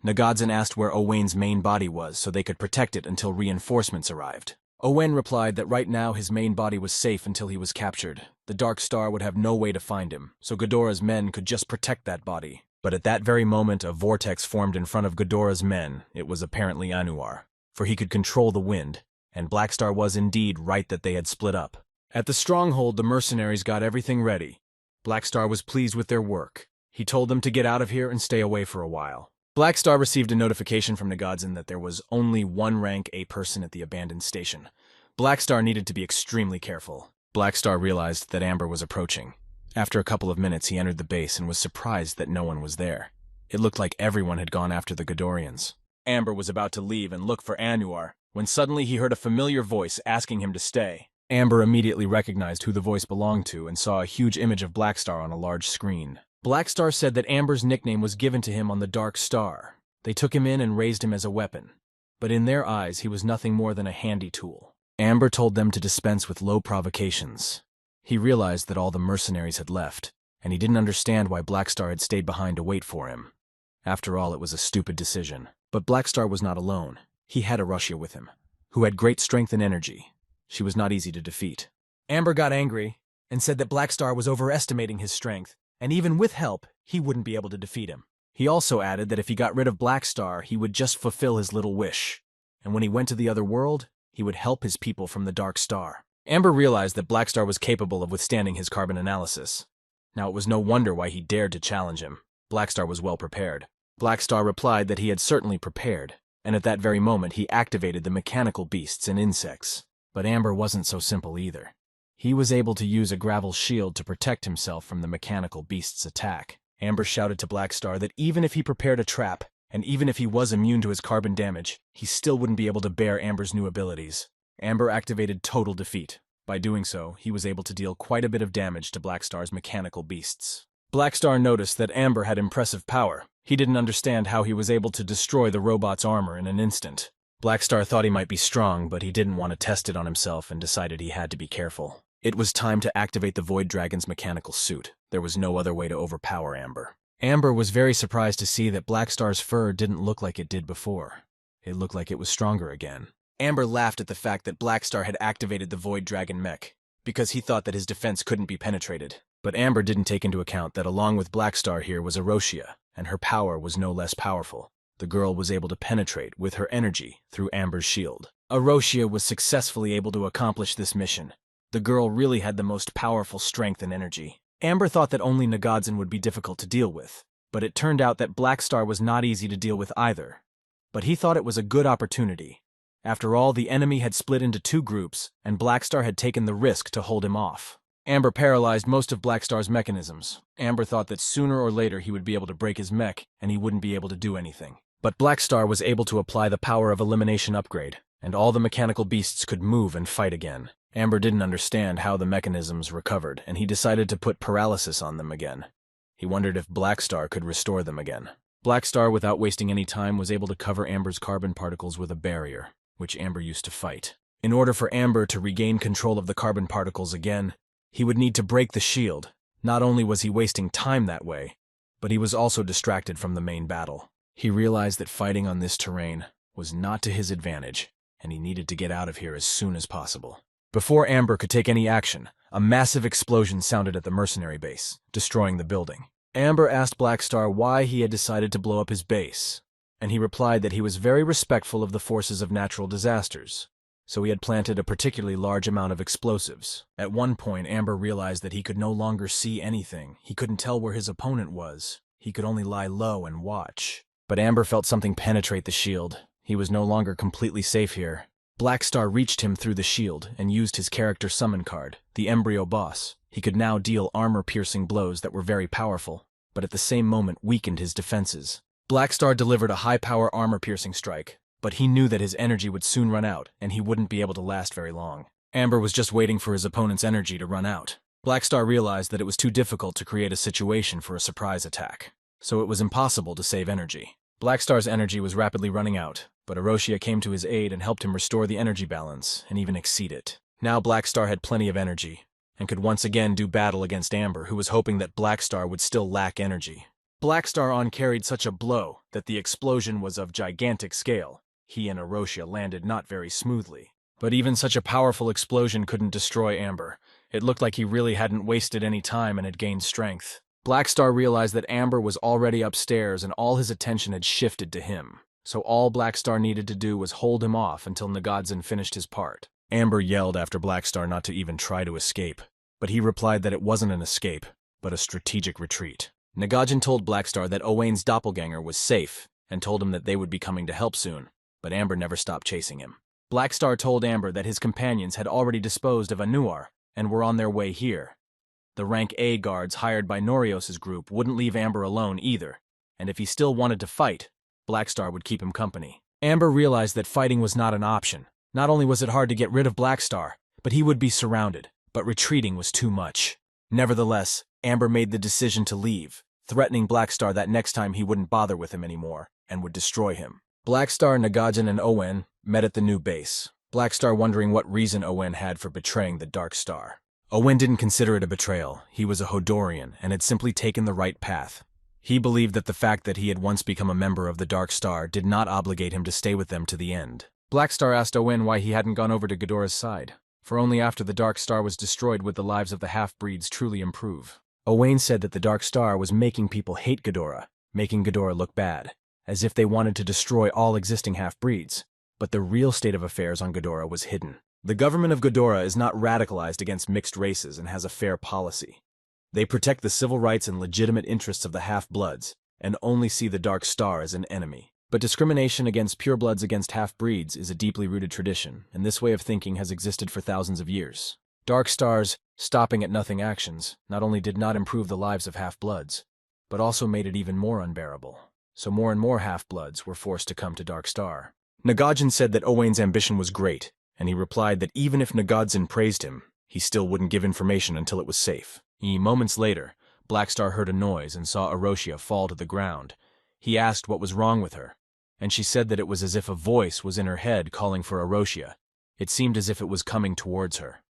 Nagadzen asked where Owain's main body was so they could protect it until reinforcements arrived. Owain replied that right now his main body was safe until he was captured. The Dark Star would have no way to find him, so Ghidorah's men could just protect that body. But at that very moment, a vortex formed in front of Ghidorah's men. It was apparently Anwar, for he could control the wind, and Black Star was indeed right that they had split up. At the stronghold, the mercenaries got everything ready. Black Star was pleased with their work. He told them to get out of here and stay away for a while. Black Star received a notification from Nagadzen that there was only one rank A person at the abandoned station. Black Star needed to be extremely careful. Black Star realized that Amber was approaching. After a couple of minutes, he entered the base and was surprised that no one was there. It looked like everyone had gone after the Ghidorahs. Amber was about to leave and look for Anwar when suddenly he heard a familiar voice asking him to stay. Amber immediately recognized who the voice belonged to and saw a huge image of Black Star on a large screen. Black Star said that Amber's nickname was given to him on the Dark Star. They took him in and raised him as a weapon. But in their eyes, he was nothing more than a handy tool. Amber told them to dispense with low provocations. He realized that all the mercenaries had left, and he didn't understand why Black Star had stayed behind to wait for him. After all, it was a stupid decision. But Black Star was not alone. He had Arusha with him, who had great strength and energy. She was not easy to defeat. Amber got angry and said that Black Star was overestimating his strength, and even with help, he wouldn't be able to defeat him. He also added that if he got rid of Black Star, he would just fulfill his little wish, and when he went to the other world, he would help his people from the Dark Star. Amber realized that Black Star was capable of withstanding his carbon analysis. Now it was no wonder why he dared to challenge him. Black Star was well prepared. Black Star replied that he had certainly prepared, and at that very moment he activated the mechanical beasts and insects. But Amber wasn't so simple either. He was able to use a gravel shield to protect himself from the mechanical beast's attack. Amber shouted to Black Star that even if he prepared a trap, and even if he was immune to his carbon damage, he still wouldn't be able to bear Amber's new abilities. Amber activated total defeat. By doing so, he was able to deal quite a bit of damage to Black Star's mechanical beasts. Black Star noticed that Amber had impressive power. He didn't understand how he was able to destroy the robot's armor in an instant. Black Star thought he might be strong, but he didn't want to test it on himself and decided he had to be careful. It was time to activate the Void Dragon's mechanical suit. There was no other way to overpower Amber. Amber was very surprised to see that Black Star's fur didn't look like it did before. It looked like it was stronger again. Amber laughed at the fact that Black Star had activated the Void Dragon mech, because he thought that his defense couldn't be penetrated. But Amber didn't take into account that along with Black Star here was Arusha, and her power was no less powerful. The girl was able to penetrate with her energy through Amber's shield. Arusha was successfully able to accomplish this mission. The girl really had the most powerful strength and energy. Amber thought that only Nagadzen would be difficult to deal with, but it turned out that Black Star was not easy to deal with either. But he thought it was a good opportunity. After all, the enemy had split into 2 groups, and Black Star had taken the risk to hold him off. Amber paralyzed most of Black Star's mechanisms. Amber thought that sooner or later he would be able to break his mech, and he wouldn't be able to do anything. But Black Star was able to apply the power of elimination upgrade, and all the mechanical beasts could move and fight again. Amber didn't understand how the mechanisms recovered, and he decided to put paralysis on them again. He wondered if Black Star could restore them again. Black Star, without wasting any time, was able to cover Amber's carbon particles with a barrier, which Amber used to fight. In order for Amber to regain control of the carbon particles again, he would need to break the shield. Not only was he wasting time that way, but he was also distracted from the main battle. He realized that fighting on this terrain was not to his advantage, and he needed to get out of here as soon as possible. Before Amber could take any action, a massive explosion sounded at the mercenary base, destroying the building. Amber asked Blackstar why he had decided to blow up his base, and he replied that he was very respectful of the forces of natural disasters, so he had planted a particularly large amount of explosives. At one point, Amber realized that he could no longer see anything. He couldn't tell where his opponent was. He could only lie low and watch. But Amber felt something penetrate the shield. He was no longer completely safe here. Blackstar reached him through the shield and used his character summon card, the Embryo Boss. He could now deal armor-piercing blows that were very powerful, but at the same moment weakened his defenses. Blackstar delivered a high-power armor-piercing strike, but he knew that his energy would soon run out, and he wouldn't be able to last very long. Amber was just waiting for his opponent's energy to run out. Blackstar realized that it was too difficult to create a situation for a surprise attack, so it was impossible to save energy. Blackstar's energy was rapidly running out, but Aroshia came to his aid and helped him restore the energy balance, and even exceed it. Now Blackstar had plenty of energy, and could once again do battle against Amber, who was hoping that Blackstar would still lack energy. Blackstar carried such a blow that the explosion was of gigantic scale. He and Aroshia landed not very smoothly. But even such a powerful explosion couldn't destroy Amber. It looked like he really hadn't wasted any time and had gained strength. Blackstar realized that Amber was already upstairs and all his attention had shifted to him. So all Blackstar needed to do was hold him off until Nagadzin finished his part. Amber yelled after Blackstar not to even try to escape, but he replied that it wasn't an escape, but a strategic retreat. Nagadzin told Blackstar that Owain's doppelganger was safe and told him that they would be coming to help soon, but Amber never stopped chasing him. Blackstar told Amber that his companions had already disposed of Anuar and were on their way here. The rank A guards hired by Norios' group wouldn't leave Amber alone either, and if he still wanted to fight, Blackstar would keep him company. Amber realized that fighting was not an option. Not only was it hard to get rid of Blackstar, but he would be surrounded, but retreating was too much. Nevertheless, Amber made the decision to leave, threatening Blackstar that next time he wouldn't bother with him anymore and would destroy him. Blackstar, Nagadzin, and Owen met at the new base, Blackstar wondering what reason Owen had for betraying the Dark Star. Owen didn't consider it a betrayal. He was a Hodorian and had simply taken the right path. He believed that the fact that he had once become a member of the Dark Star did not obligate him to stay with them to the end. Blackstar asked Owen why he hadn't gone over to Ghidorah's side, for only after the Dark Star was destroyed would the lives of the half-breeds truly improve. Owain said that the Dark Star was making people hate Ghidorah, making Ghidorah look bad, as if they wanted to destroy all existing half-breeds, but the real state of affairs on Ghidorah was hidden. The government of Ghidorah is not radicalized against mixed races and has a fair policy. They protect the civil rights and legitimate interests of the half-bloods, and only see the Dark Star as an enemy. But discrimination against purebloods against half-breeds is a deeply rooted tradition, and this way of thinking has existed for thousands of years. Dark Star's stopping at nothing actions not only did not improve the lives of half-bloods, but also made it even more unbearable. So more and more half-bloods were forced to come to Dark Star. Nagadzin said that Owain's ambition was great, and he replied that even if Nagadzin praised him, he still wouldn't give information until it was safe. Moments later, Blackstar heard a noise and saw Aroshia fall to the ground. He asked what was wrong with her, and she said that it was as if a voice was in her head calling for Aroshia. It seemed as if it was coming towards her.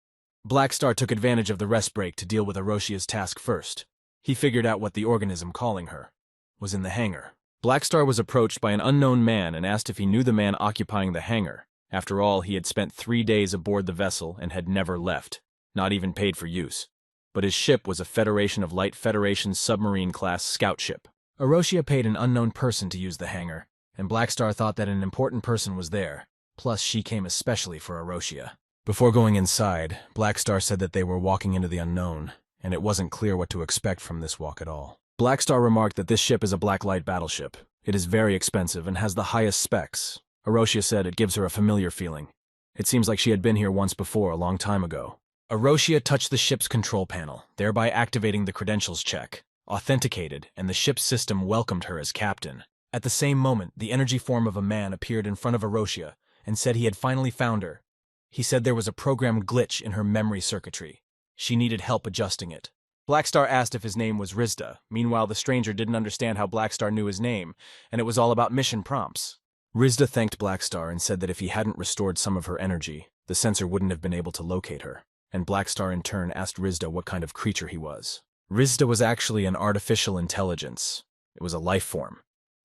Blackstar took advantage of the rest break to deal with Aroshia's task first. He figured out what the organism calling her was in the hangar. Blackstar was approached by an unknown man and asked if he knew the man occupying the hangar. After all, he had spent 3 days aboard the vessel and had never left, not even paid for use. But his ship was a Federation of Light Federation submarine-class scout ship. Aroshia paid an unknown person to use the hangar, and Blackstar thought that an important person was there. Plus, she came especially for Aroshia. Before going inside, Blackstar said that they were walking into the unknown, and it wasn't clear what to expect from this walk at all. Blackstar remarked that this ship is a black light battleship. It is very expensive and has the highest specs. Aroshia said it gives her a familiar feeling. It seems like she had been here once before, a long time ago. Aroshia touched the ship's control panel, thereby activating the credentials check. Authenticated, and the ship's system welcomed her as captain. At the same moment, the energy form of a man appeared in front of Aroshia and said he had finally found her. He said there was a program glitch in her memory circuitry. She needed help adjusting it. Blackstar asked if his name was Rizda. Meanwhile, the stranger didn't understand how Blackstar knew his name, and it was all about mission prompts. Rizda thanked Blackstar and said that if he hadn't restored some of her energy, the sensor wouldn't have been able to locate her, and Blackstar in turn asked Rizda what kind of creature he was. Rizda was actually an artificial intelligence. It was a life form.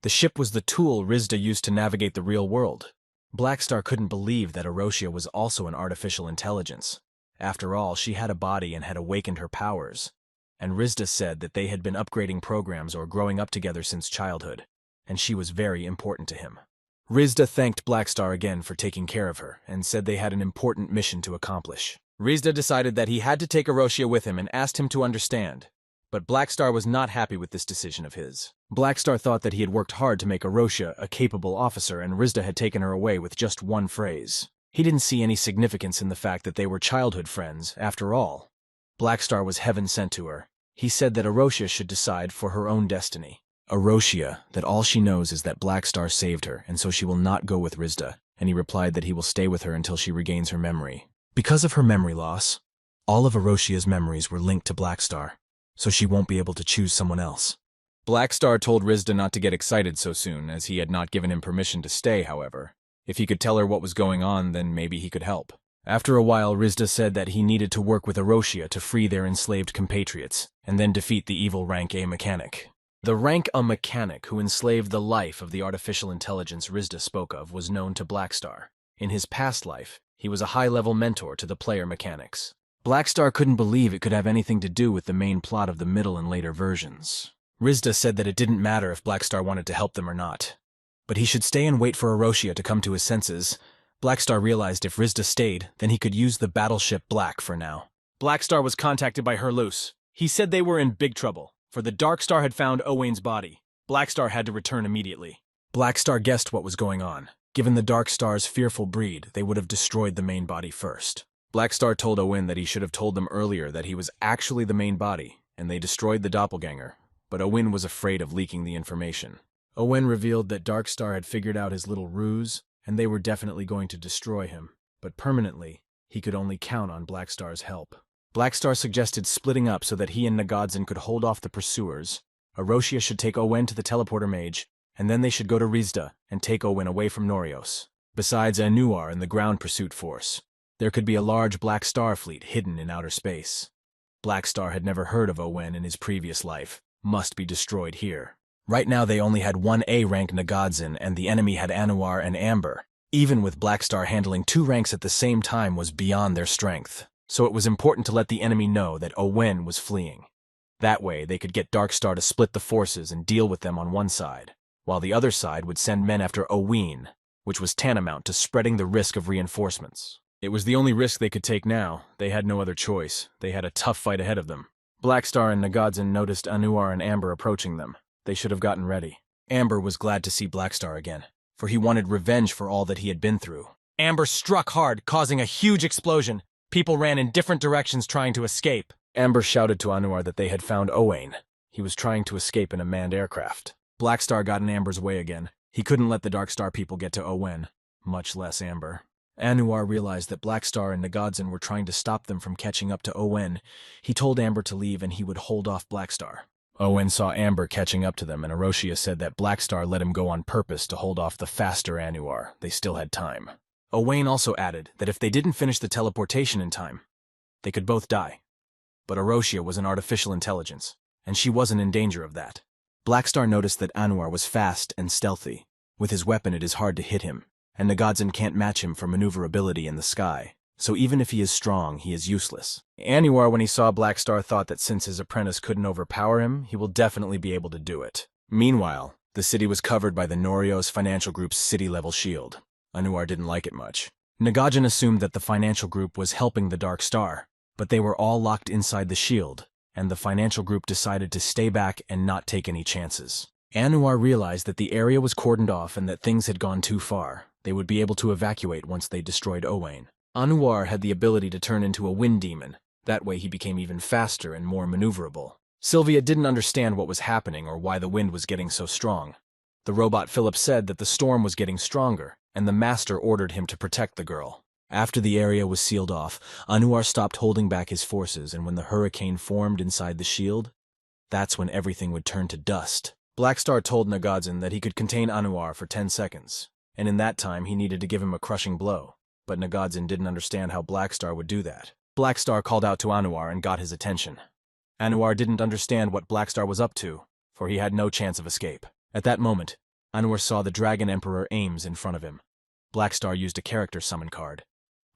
The ship was the tool Rizda used to navigate the real world. Blackstar couldn't believe that Aroshia was also an artificial intelligence. After all, she had a body and had awakened her powers. And Rizda said that they had been upgrading programs or growing up together since childhood, and she was very important to him. Rizda thanked Blackstar again for taking care of her and said they had an important mission to accomplish. Rizda decided that he had to take Aroshia with him and asked him to understand. But Blackstar was not happy with this decision of his. Blackstar thought that he had worked hard to make Aroshia a capable officer and Rizda had taken her away with just one phrase. He didn't see any significance in the fact that they were childhood friends, after all. Blackstar was heaven sent to her. He said that Aroshia should decide for her own destiny. Aroshia, that all she knows is that Blackstar saved her, and so she will not go with Rizda, and he replied that he will stay with her until she regains her memory. Because of her memory loss, all of Aroshia's memories were linked to Blackstar, so she won't be able to choose someone else. Blackstar told Rizda not to get excited so soon, as he had not given him permission to stay, however. If he could tell her what was going on, then maybe he could help. After a while, Rizda said that he needed to work with Aroshia to free their enslaved compatriots, and then defeat the evil Rank A mechanic. The Rank A mechanic who enslaved the life of the artificial intelligence Rizda spoke of was known to Blackstar. In his past life, he was a high-level mentor to the player mechanics. Blackstar couldn't believe it could have anything to do with the main plot of the middle and later versions. Rizda said that it didn't matter if Blackstar wanted to help them or not, but he should stay and wait for Aroshia to come to his senses. Blackstar realized if Rizda stayed, then he could use the battleship Black for now. Blackstar was contacted by Herloose. He said they were in big trouble, for the Dark Star had found Owain's body. Blackstar had to return immediately. Blackstar guessed what was going on. Given the Dark Star's fearful breed, they would have destroyed the main body first. Blackstar told Owain that he should have told them earlier that he was actually the main body, and they destroyed the doppelganger, but Owain was afraid of leaking the information. Owain revealed that Darkstar had figured out his little ruse, and they were definitely going to destroy him, but permanently, he could only count on Blackstar's help. Blackstar suggested splitting up so that he and Nagodzin could hold off the pursuers. Aroshia should take Owain to the teleporter mage, and then they should go to Rizda and take Owain away from Norios. Besides Anuar and the ground pursuit force, there could be a large Black Star fleet hidden in outer space. Blackstar had never heard of Owain in his previous life. Must be destroyed here. Right now they only had one A-rank Nagodzin and the enemy had Anuar and Amber. Even with Blackstar handling 2 ranks at the same time was beyond their strength. So it was important to let the enemy know that Owain was fleeing. That way they could get Darkstar to split the forces and deal with them on one side, while the other side would send men after Owain, which was tantamount to spreading the risk of reinforcements. It was the only risk they could take now. They had no other choice. They had a tough fight ahead of them. Blackstar and Nagodzin noticed Anuar and Amber approaching them. They should have gotten ready. Amber was glad to see Blackstar again, for he wanted revenge for all that he had been through. Amber struck hard, causing a huge explosion. People ran in different directions trying to escape. Amber shouted to Anuar that they had found Owain. He was trying to escape in a manned aircraft. Blackstar got in Amber's way again. He couldn't let the Darkstar people get to Owain, much less Amber. Anuar realized that Blackstar and Nagodzin were trying to stop them from catching up to Owain. He told Amber to leave and he would hold off Blackstar. Owain saw Amber catching up to them, and Aroshia said that Blackstar let him go on purpose to hold off the faster Anuar. They still had time. Owain also added that if they didn't finish the teleportation in time, they could both die. But Aroshia was an artificial intelligence, and she wasn't in danger of that. Blackstar noticed that Anuar was fast and stealthy. With his weapon it is hard to hit him, and Nagodzin can't match him for maneuverability in the sky. So even if he is strong, he is useless. Anuar, when he saw Blackstar, thought that since his apprentice couldn't overpower him, he will definitely be able to do it. Meanwhile, the city was covered by the Norios Financial Group's city-level shield. Anuar didn't like it much. Nagodzin assumed that the financial group was helping the Dark Star, but they were all locked inside the shield, and the financial group decided to stay back and not take any chances. Anuar realized that the area was cordoned off and that things had gone too far. They would be able to evacuate once they destroyed Owain. Anuar had the ability to turn into a wind demon. That way he became even faster and more maneuverable. Sylvia didn't understand what was happening or why the wind was getting so strong. The robot Philip said that the storm was getting stronger, and the master ordered him to protect the girl. After the area was sealed off, Anuar stopped holding back his forces, and when the hurricane formed inside the shield, that's when everything would turn to dust. Blackstar told Nagodzin that he could contain Anuar for 10 seconds, and in that time he needed to give him a crushing blow. But Nagodzin didn't understand how Blackstar would do that. Blackstar called out to Anuar and got his attention. Anuar didn't understand what Blackstar was up to, for he had no chance of escape. At that moment, Anuar saw the Dragon Emperor Ames in front of him. Blackstar used a character summon card.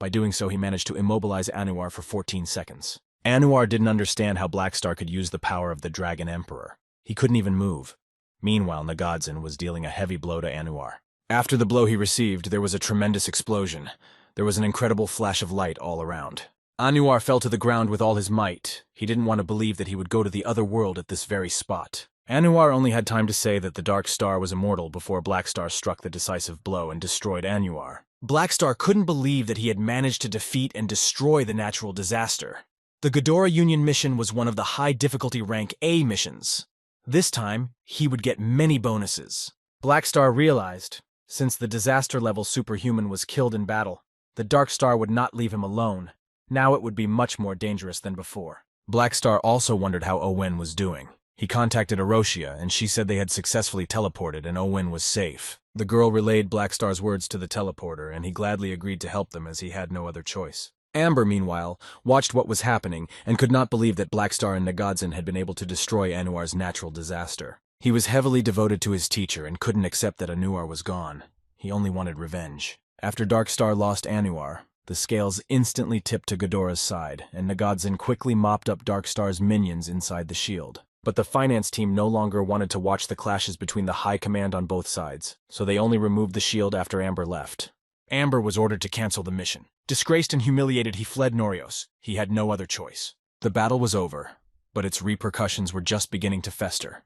By doing so, he managed to immobilize Anwar for 14 seconds. Anwar didn't understand how Blackstar could use the power of the Dragon Emperor. He couldn't even move. Meanwhile, Nagadzen was dealing a heavy blow to Anwar. After the blow he received, there was a tremendous explosion. There was an incredible flash of light all around. Anwar fell to the ground with all his might. He didn't want to believe that he would go to the other world at this very spot. Anwar only had time to say that the Dark Star was immortal before Blackstar struck the decisive blow and destroyed Anwar. Blackstar couldn't believe that he had managed to defeat and destroy the natural disaster. The Ghidorah Union mission was one of the high difficulty rank A missions. This time, he would get many bonuses. Blackstar realized, since the disaster-level superhuman was killed in battle, the Dark Star would not leave him alone. Now it would be much more dangerous than before. Blackstar also wondered how Owen was doing. He contacted Erosia, and she said they had successfully teleported and Owen was safe. The girl relayed Blackstar's words to the teleporter, and he gladly agreed to help them as he had no other choice. Amber, meanwhile, watched what was happening and could not believe that Blackstar and Nagadzen had been able to destroy Anwar's natural disaster. He was heavily devoted to his teacher and couldn't accept that Anwar was gone. He only wanted revenge. After Darkstar lost Anwar, the scales instantly tipped to Ghidorah's side, and Nagadzen quickly mopped up Darkstar's minions inside the shield. But the finance team no longer wanted to watch the clashes between the high command on both sides, so they only removed the shield after Amber left. Amber was ordered to cancel the mission. Disgraced and humiliated, he fled Norios. He had no other choice. The battle was over, but its repercussions were just beginning to fester.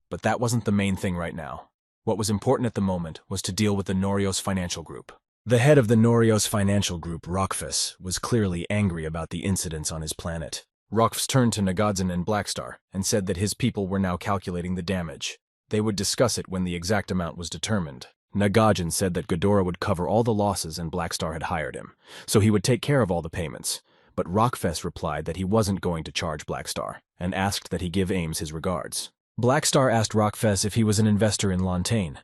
But that wasn't the main thing right now. What was important at the moment was to deal with the Norios Financial Group. The head of the Norios Financial Group, Rockfus, was clearly angry about the incidents on his planet. Rockfus turned to Nagadzen and Blackstar and said that his people were now calculating the damage. They would discuss it when the exact amount was determined. Nagadzen said that Ghidorah would cover all the losses and Blackstar had hired him, so he would take care of all the payments. But Rockfus replied that he wasn't going to charge Blackstar, and asked that he give Ames his regards. Blackstar asked Rockfus if he was an investor in Lantaine,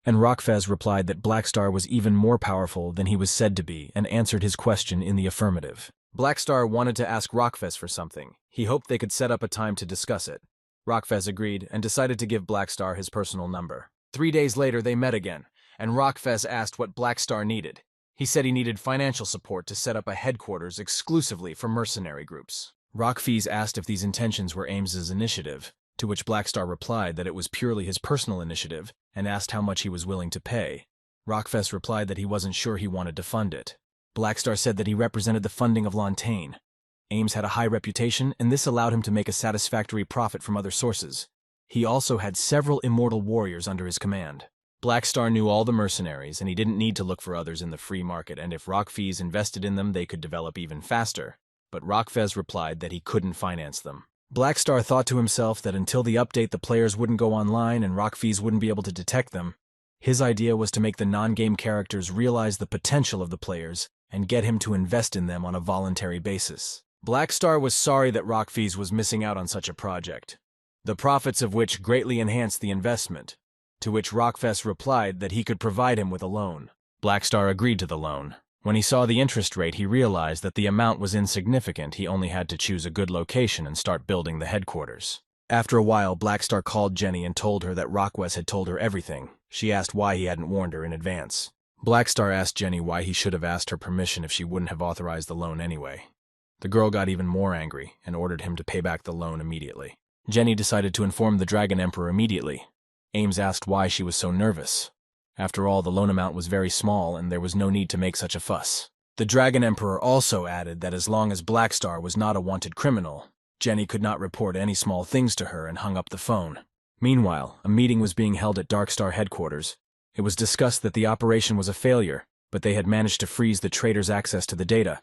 and Rockfus replied that Blackstar was even more powerful than he was said to be and answered his question in the affirmative. Blackstar wanted to ask Rockfus for something. He hoped they could set up a time to discuss it. Rockfus agreed and decided to give Blackstar his personal number. 3 days later, they met again, and Rockfus asked what Blackstar needed. He said he needed financial support to set up a headquarters exclusively for mercenary groups. Rockfus asked if these intentions were Ames's initiative, to which Blackstar replied that it was purely his personal initiative and asked how much he was willing to pay. Rockfus replied that he wasn't sure he wanted to fund it. Blackstar said that he represented the funding of Lantaine. Ames had a high reputation, and this allowed him to make a satisfactory profit from other sources. He also had several immortal warriors under his command. Blackstar knew all the mercenaries, and he didn't need to look for others in the free market, and if Rockfus invested in them, they could develop even faster. But Rockfus replied that he couldn't finance them. Blackstar thought to himself that until the update, the players wouldn't go online and Rockfus wouldn't be able to detect them. His idea was to make the non-game characters realize the potential of the players and get him to invest in them on a voluntary basis. Blackstar was sorry that Rockfus was missing out on such a project, the profits of which greatly enhanced the investment, to which Rockfus replied that he could provide him with a loan. Blackstar agreed to the loan. When he saw the interest rate, he realized that the amount was insignificant. He only had to choose a good location and start building the headquarters. After a while, Blackstar called Jenny and told her that Rockfus had told her everything. She asked why he hadn't warned her in advance. Blackstar asked Jenny why he should have asked her permission if she wouldn't have authorized the loan anyway. The girl got even more angry and ordered him to pay back the loan immediately. Jenny decided to inform the Dragon Emperor immediately. Ames asked why she was so nervous. After all, the loan amount was very small and there was no need to make such a fuss. The Dragon Emperor also added that as long as Blackstar was not a wanted criminal, Jenny could not report any small things to her and hung up the phone. Meanwhile, a meeting was being held at Darkstar headquarters. It was discussed that the operation was a failure, but they had managed to freeze the traitors' access to the data.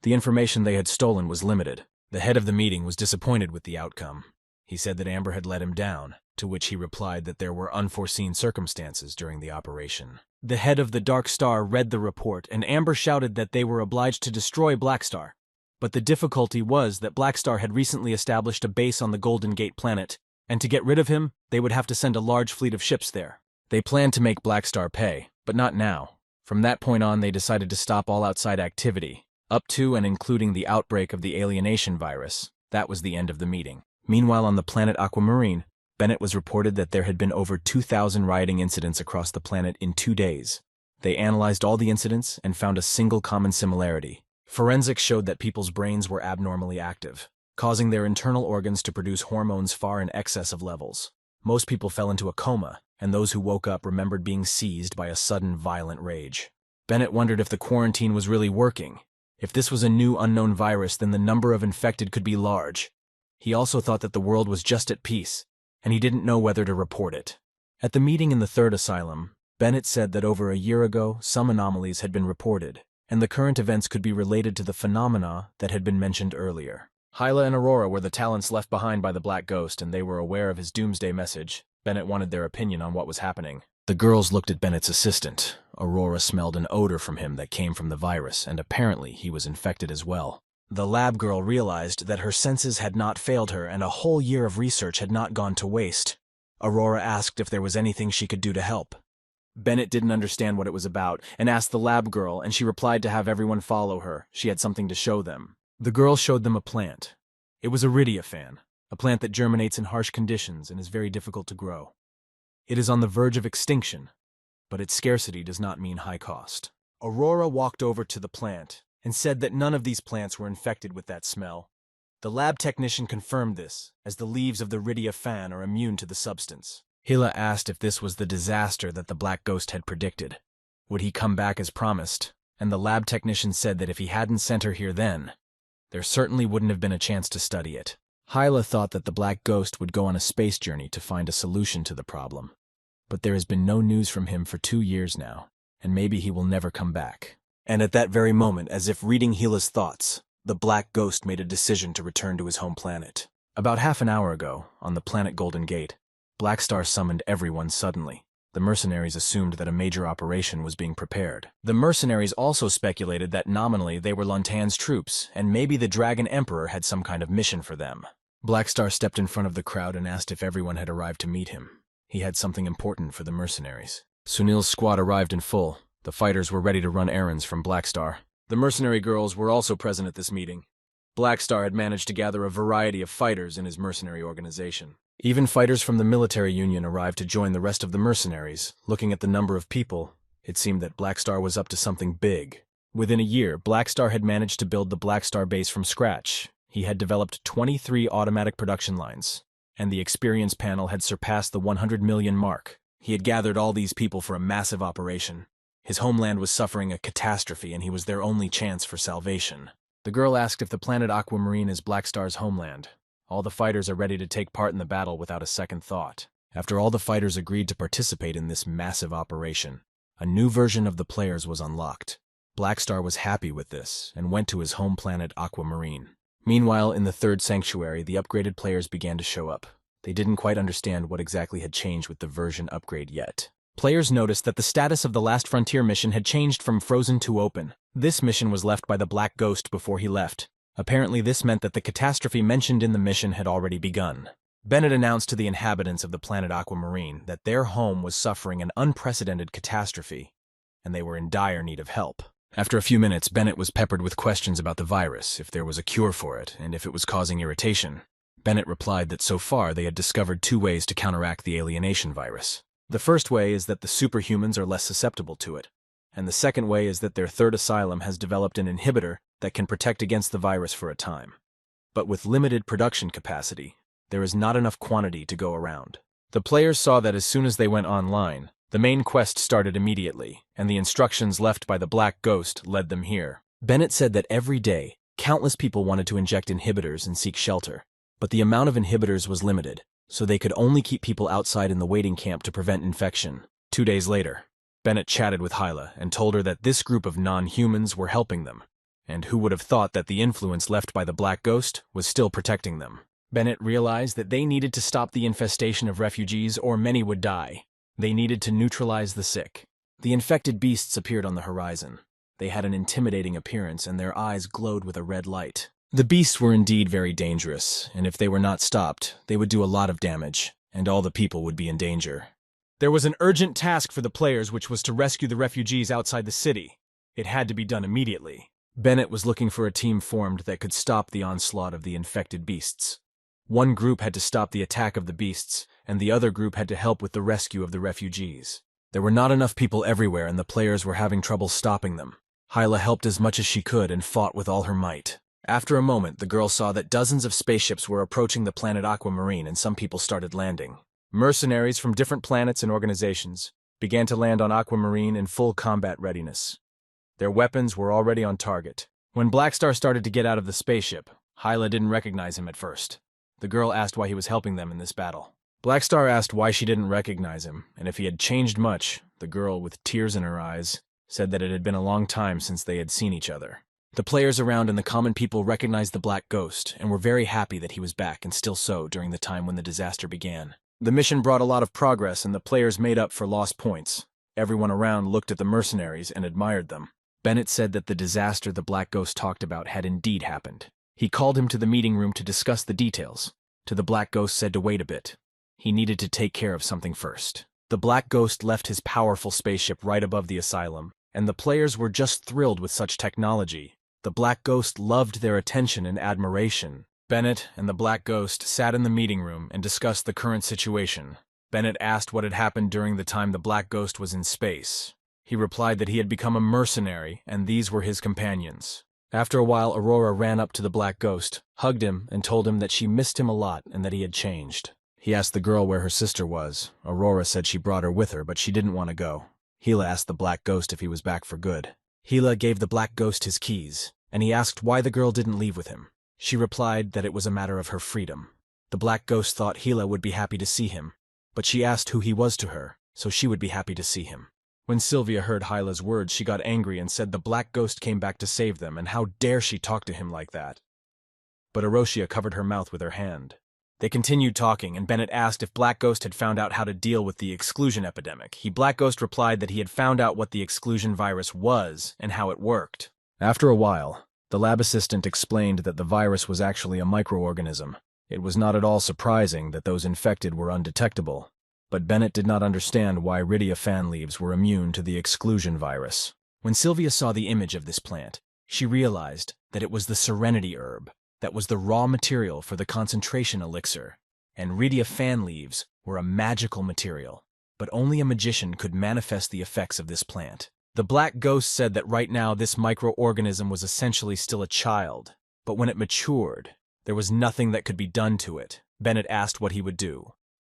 The information they had stolen was limited. The head of the meeting was disappointed with the outcome. He said that Amber had let him down, to which he replied that there were unforeseen circumstances during the operation. The head of the Dark Star read the report, and Amber shouted that they were obliged to destroy Blackstar. But the difficulty was that Blackstar had recently established a base on the Golden Gate planet, and to get rid of him, they would have to send a large fleet of ships there. They planned to make Blackstar pay, but not now. From that point on, they decided to stop all outside activity, up to and including the outbreak of the alienation virus. That was the end of the meeting. Meanwhile, on the planet Aquamarine, Bennett was reported that there had been over 2,000 rioting incidents across the planet in 2 days. They analyzed all the incidents and found a single common similarity. Forensics showed that people's brains were abnormally active, causing their internal organs to produce hormones far in excess of levels. Most people fell into a coma, and those who woke up remembered being seized by a sudden violent rage. Bennett wondered if the quarantine was really working. If this was a new unknown virus, then the number of infected could be large. He also thought that the world was just at peace, and he didn't know whether to report it. At the meeting in the third asylum, Bennett said that over a year ago, some anomalies had been reported, and the current events could be related to the phenomena that had been mentioned earlier. Hyla and Aurora were the talents left behind by the Black Ghost, and they were aware of his doomsday message. Bennett wanted their opinion on what was happening. The girls looked at Bennett's assistant. Aurora smelled an odor from him that came from the virus, and apparently he was infected as well. The lab girl realized that her senses had not failed her and a whole year of research had not gone to waste. Aurora asked if there was anything she could do to help. Bennett didn't understand what it was about and asked the lab girl, and she replied to have everyone follow her. She had something to show them. The girl showed them a plant. It was a Ridiafan, a plant that germinates in harsh conditions and is very difficult to grow. It is on the verge of extinction, but its scarcity does not mean high cost. Aurora walked over to the plant and said that none of these plants were infected with that smell. The lab technician confirmed this, as the leaves of the Ridiafan are immune to the substance. Hila asked if this was the disaster that the Black Ghost had predicted. Would he come back as promised? And the lab technician said that if he hadn't sent her here then, there certainly wouldn't have been a chance to study it. Hyla thought that the Black Ghost would go on a space journey to find a solution to the problem. But there has been no news from him for 2 years now, and maybe he will never come back. And at that very moment, as if reading Hila's thoughts, the Black Ghost made a decision to return to his home planet. About half an hour ago, on the planet Golden Gate, Black Star summoned everyone suddenly. The mercenaries assumed that a major operation was being prepared. The mercenaries also speculated that nominally they were Lontan's troops, and maybe the Dragon Emperor had some kind of mission for them. Black Star stepped in front of the crowd and asked if everyone had arrived to meet him. He had something important for the mercenaries. Sunil's squad arrived in full. The fighters were ready to run errands from Black Star. The mercenary girls were also present at this meeting. Black Star had managed to gather a variety of fighters in his mercenary organization. Even fighters from the military union arrived to join the rest of the mercenaries. Looking at the number of people, it seemed that Black Star was up to something big. Within a year, Black Star had managed to build the Black Star base from scratch. He had developed 23 automatic production lines, and the experience panel had surpassed the 100 million mark. He had gathered all these people for a massive operation. His homeland was suffering a catastrophe, and he was their only chance for salvation. The girl asked if the planet Aquamarine is Black Star's homeland. All the fighters are ready to take part in the battle without a second thought. After all the fighters agreed to participate in this massive operation, a new version of the players was unlocked. Black Star was happy with this and went to his home planet Aquamarine. Meanwhile, in the third sanctuary, the upgraded players began to show up. They didn't quite understand what exactly had changed with the version upgrade yet. Players noticed that the status of the Last Frontier mission had changed from frozen to open. This mission was left by the Black Ghost before he left. Apparently, this meant that the catastrophe mentioned in the mission had already begun. Bennett announced to the inhabitants of the planet Aquamarine that their home was suffering an unprecedented catastrophe, and they were in dire need of help. After a few minutes, Bennett was peppered with questions about the virus, if there was a cure for it, and if it was causing irritation. Bennett replied that so far they had discovered 2 ways to counteract the alienation virus. The first way is that the superhumans are less susceptible to it, and the second way is that their third asylum has developed an inhibitor that can protect against the virus for a time. But with limited production capacity, there is not enough quantity to go around. The players saw that as soon as they went online, the main quest started immediately, and the instructions left by the Black Ghost led them here. Bennett said that every day, countless people wanted to inject inhibitors and seek shelter, but the amount of inhibitors was limited, so they could only keep people outside in the waiting camp to prevent infection. 2 days later, Bennett chatted with Hyla and told her that this group of non-humans were helping them, and who would have thought that the influence left by the Black Ghost was still protecting them. Bennett realized that they needed to stop the infestation of refugees or many would die. They needed to neutralize the sick. The infected beasts appeared on the horizon. They had an intimidating appearance and their eyes glowed with a red light. The beasts were indeed very dangerous, and if they were not stopped, they would do a lot of damage, and all the people would be in danger. There was an urgent task for the players, which was to rescue the refugees outside the city. It had to be done immediately. Bennett was looking for a team formed that could stop the onslaught of the infected beasts. One group had to stop the attack of the beasts, and the other group had to help with the rescue of the refugees. There were not enough people everywhere and the players were having trouble stopping them. Hyla helped as much as she could and fought with all her might. After a moment, the girl saw that dozens of spaceships were approaching the planet Aquamarine and some people started landing. Mercenaries from different planets and organizations began to land on Aquamarine in full combat readiness. Their weapons were already on target. When Blackstar started to get out of the spaceship, Hyla didn't recognize him at first. The girl asked why he was helping them in this battle. Blackstar asked why she didn't recognize him, and if he had changed much. The girl, with tears in her eyes, said that it had been a long time since they had seen each other. The players around and the common people recognized the Black Ghost and were very happy that he was back, and still so during the time when the disaster began. The mission brought a lot of progress and the players made up for lost points. Everyone around looked at the mercenaries and admired them. Bennett said that the disaster the Black Ghost talked about had indeed happened. He called him to the meeting room to discuss the details. The Black Ghost said to wait a bit. He needed to take care of something first. The Black Ghost left his powerful spaceship right above the asylum, and the players were just thrilled with such technology. The Black Ghost loved their attention and admiration. Bennett and the Black Ghost sat in the meeting room and discussed the current situation. Bennett asked what had happened during the time the Black Ghost was in space. He replied that he had become a mercenary, and these were his companions. After a while, Aurora ran up to the Black Ghost, hugged him, and told him that she missed him a lot and that he had changed. He asked the girl where her sister was. Aurora said she brought her with her, but she didn't want to go. Hyla asked the Black Ghost if he was back for good. Hyla gave the Black Ghost his keys, and he asked why the girl didn't leave with him. She replied that it was a matter of her freedom. The Black Ghost thought Hyla would be happy to see him, but she asked who he was to her, so she would be happy to see him. When Sylvia heard Hyla's words, she got angry and said the Black Ghost came back to save them, and how dare she talk to him like that. But Arosia covered her mouth with her hand. They continued talking, and Bennett asked if Black Ghost had found out how to deal with the exclusion epidemic. Black Ghost replied that he had found out what the exclusion virus was and how it worked. After a while, the lab assistant explained that the virus was actually a microorganism. It was not at all surprising that those infected were undetectable, but Bennett did not understand why Rydia fan leaves were immune to the exclusion virus. When Sylvia saw the image of this plant, she realized that it was the Serenity herb. That was the raw material for the concentration elixir, and Rydia fan leaves were a magical material, but only a magician could manifest the effects of this plant. The Black Ghost said that right now this microorganism was essentially still a child, but when it matured, there was nothing that could be done to it. Bennett asked what he would do,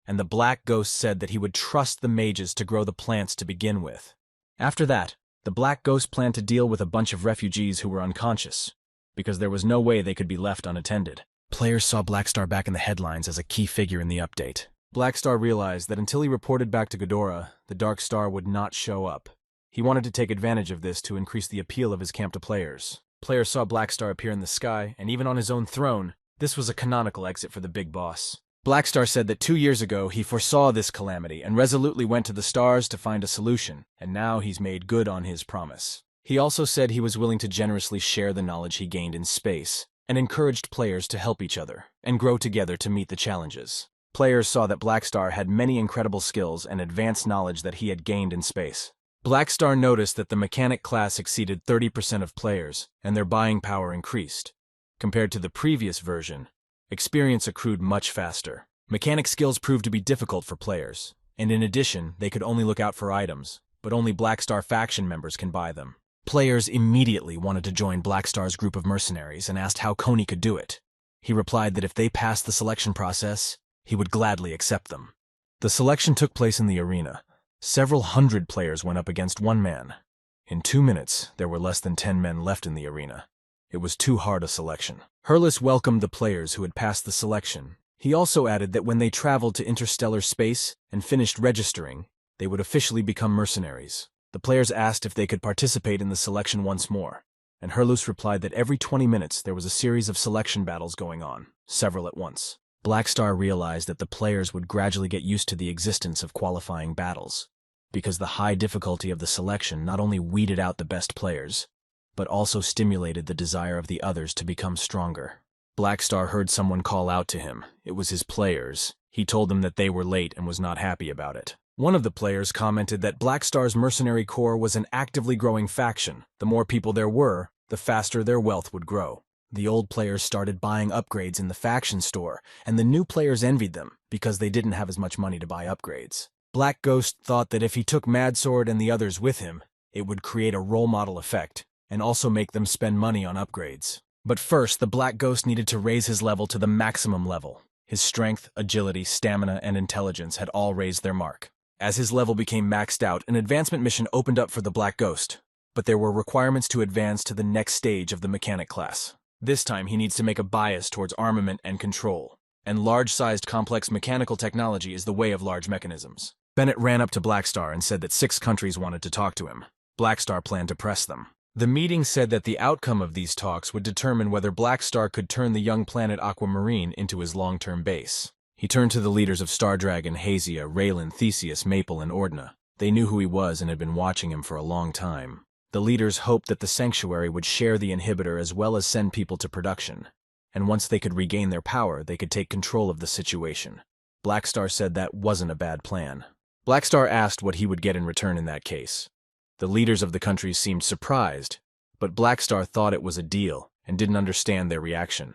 and the Black Ghost said that he would trust the mages to grow the plants to begin with. After that, the Black Ghost planned to deal with a bunch of refugees who were unconscious, because there was no way they could be left unattended. Players saw Blackstar back in the headlines as a key figure in the update. Blackstar realized that until he reported back to Ghidorah, the Dark Star would not show up. He wanted to take advantage of this to increase the appeal of his camp to players. Players saw Blackstar appear in the sky, and even on his own throne. This was a canonical exit for the big boss. Blackstar said that 2 years ago he foresaw this calamity and resolutely went to the stars to find a solution, and now he's made good on his promise. He also said he was willing to generously share the knowledge he gained in space, and encouraged players to help each other and grow together to meet the challenges. Players saw that Blackstar had many incredible skills and advanced knowledge that he had gained in space. Blackstar noticed that the mechanic class exceeded 30% of players, and their buying power increased. Compared to the previous version, experience accrued much faster. Mechanic skills proved to be difficult for players, and in addition, they could only look out for items, but only Blackstar faction members can buy them. Players immediately wanted to join Blackstar's group of mercenaries and asked how Coney could do it. He replied that if they passed the selection process, he would gladly accept them. The selection took place in the arena. Several hundred players went up against one man. In 2 minutes, there were less than 10 men left in the arena. It was too hard a selection. Hurlis welcomed the players who had passed the selection. He also added that when they traveled to interstellar space and finished registering, they would officially become mercenaries. The players asked if they could participate in the selection once more, and Hurlis replied that every 20 minutes there was a series of selection battles going on, several at once. Blackstar realized that the players would gradually get used to the existence of qualifying battles, because the high difficulty of the selection not only weeded out the best players, but also stimulated the desire of the others to become stronger. Blackstar heard someone call out to him. It was his players. He told them that they were late and was not happy about it. One of the players commented that Blackstar's mercenary corps was an actively growing faction. The more people there were, the faster their wealth would grow. The old players started buying upgrades in the faction store, and the new players envied them because they didn't have as much money to buy upgrades. Black Ghost thought that if he took Mad Sword and the others with him, it would create a role model effect and also make them spend money on upgrades. But first, the Black Ghost needed to raise his level to the maximum level. His strength, agility, stamina, and intelligence had all raised their mark. As his level became maxed out, an advancement mission opened up for the Black Ghost, but there were requirements to advance to the next stage of the mechanic class. This time, he needs to make a bias towards armament and control, and large-sized complex mechanical technology is the way of large mechanisms. Bennett ran up to Blackstar and said that 6 countries wanted to talk to him. Blackstar planned to press them. The meeting said that the outcome of these talks would determine whether Blackstar could turn the young planet Aquamarine into his long-term base. He turned to the leaders of Stardragon, Hazia, Raylan, Theseus, Maple, and Ordna. They knew who he was and had been watching him for a long time. The leaders hoped that the Sanctuary would share the inhibitor as well as send people to production. And once they could regain their power, they could take control of the situation. Blackstar said that wasn't a bad plan. Blackstar asked what he would get in return in that case. The leaders of the countries seemed surprised, but Blackstar thought it was a deal and didn't understand their reaction.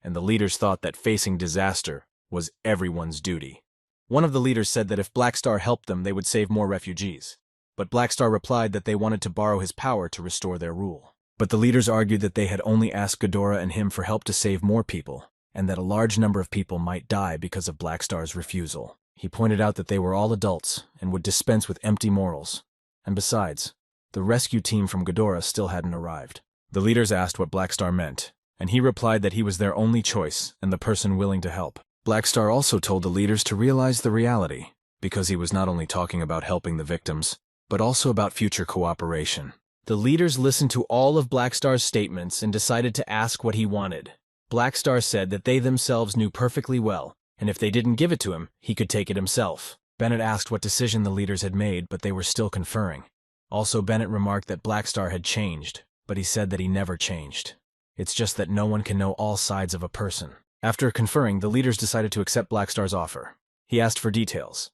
And the leaders thought that facing disaster was everyone's duty. One of the leaders said that if Blackstar helped them, they would save more refugees. But Blackstar replied that they wanted to borrow his power to restore their rule. But the leaders argued that they had only asked Ghidorah and him for help to save more people, and that a large number of people might die because of Blackstar's refusal. He pointed out that they were all adults and would dispense with empty morals. And besides, the rescue team from Ghidorah still hadn't arrived. The leaders asked what Blackstar meant, and he replied that he was their only choice and the person willing to help. Blackstar also told the leaders to realize the reality, because he was not only talking about helping the victims, but also about future cooperation. The leaders listened to all of Blackstar's statements and decided to ask what he wanted. Blackstar said that they themselves knew perfectly well, and if they didn't give it to him, he could take it himself. Bennett asked what decision the leaders had made, but they were still conferring. Also, Bennett remarked that Blackstar had changed, but he said that he never changed. It's just that no one can know all sides of a person. After conferring, the leaders decided to accept Blackstar's offer. He asked for details.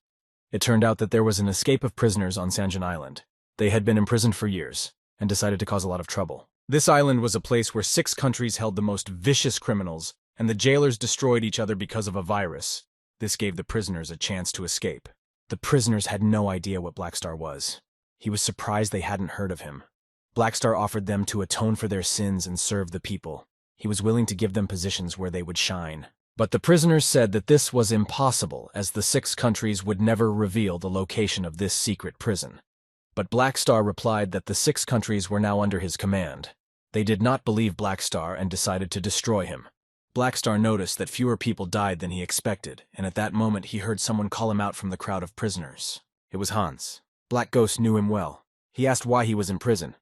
It turned out that there was an escape of prisoners on Sanjin Island. They had been imprisoned for years, and decided to cause a lot of trouble. This island was a place where 6 countries held the most vicious criminals, and the jailers destroyed each other because of a virus. This gave the prisoners a chance to escape. The prisoners had no idea what Blackstar was. He was surprised they hadn't heard of him. Blackstar offered them to atone for their sins and serve the people. He was willing to give them positions where they would shine. But the prisoners said that this was impossible, as the 6 countries would never reveal the location of this secret prison. But Blackstar replied that the 6 countries were now under his command. They did not believe Blackstar and decided to destroy him. Blackstar noticed that fewer people died than he expected, and at that moment he heard someone call him out from the crowd of prisoners. It was Hans. Black Ghost knew him well. He asked why he was in prison.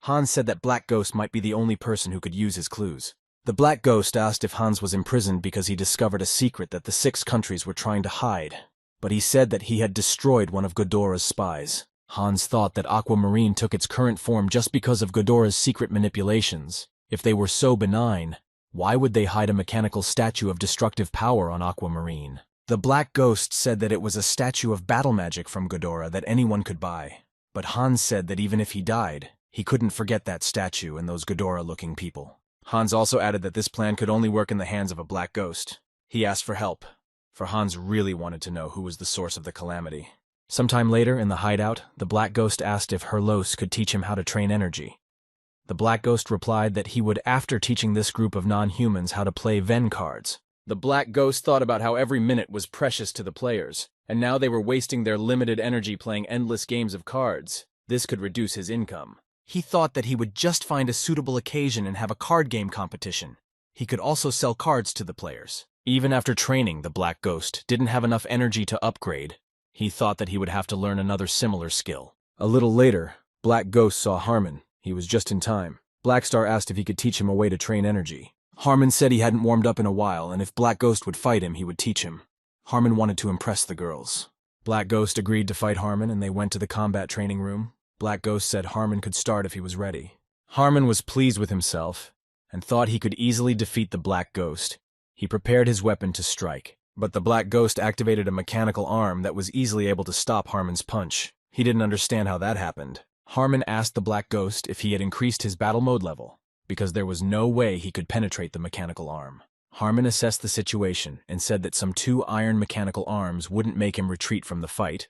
Hans said that Black Ghost might be the only person who could use his clues. The Black Ghost asked if Hans was imprisoned because he discovered a secret that the 6 countries were trying to hide, but he said that he had destroyed one of Ghidorah's spies. Hans thought that Aquamarine took its current form just because of Ghidorah's secret manipulations. If they were so benign, why would they hide a mechanical statue of destructive power on Aquamarine? The Black Ghost said that it was a statue of battle magic from Ghidorah that anyone could buy. But Hans said that even if he died, he couldn't forget that statue and those Ghidorah-looking people. Hans also added that this plan could only work in the hands of a Black Ghost. He asked for help, for Hans really wanted to know who was the source of the calamity. Sometime later, in the hideout, the Black Ghost asked if Herlos could teach him how to train energy. The Black Ghost replied that he would after teaching this group of non-humans how to play Ven cards. The Black Ghost thought about how every minute was precious to the players, and now they were wasting their limited energy playing endless games of cards. This could reduce his income. He thought that he would just find a suitable occasion and have a card game competition. He could also sell cards to the players. Even after training, the Black Ghost didn't have enough energy to upgrade. He thought that he would have to learn another similar skill. A little later, Black Ghost saw Harmon. He was just in time. Blackstar asked if he could teach him a way to train energy. Harmon said he hadn't warmed up in a while, and if Black Ghost would fight him, he would teach him. Harmon wanted to impress the girls. Black Ghost agreed to fight Harmon, and they went to the combat training room. Black Ghost said Harmon could start if he was ready. Harmon was pleased with himself, and thought he could easily defeat the Black Ghost. He prepared his weapon to strike, but the Black Ghost activated a mechanical arm that was easily able to stop Harmon's punch. He didn't understand how that happened. Harmon asked the Black Ghost if he had increased his battle mode level, because there was no way he could penetrate the mechanical arm. Harmon assessed the situation and said that some 2 iron mechanical arms wouldn't make him retreat from the fight,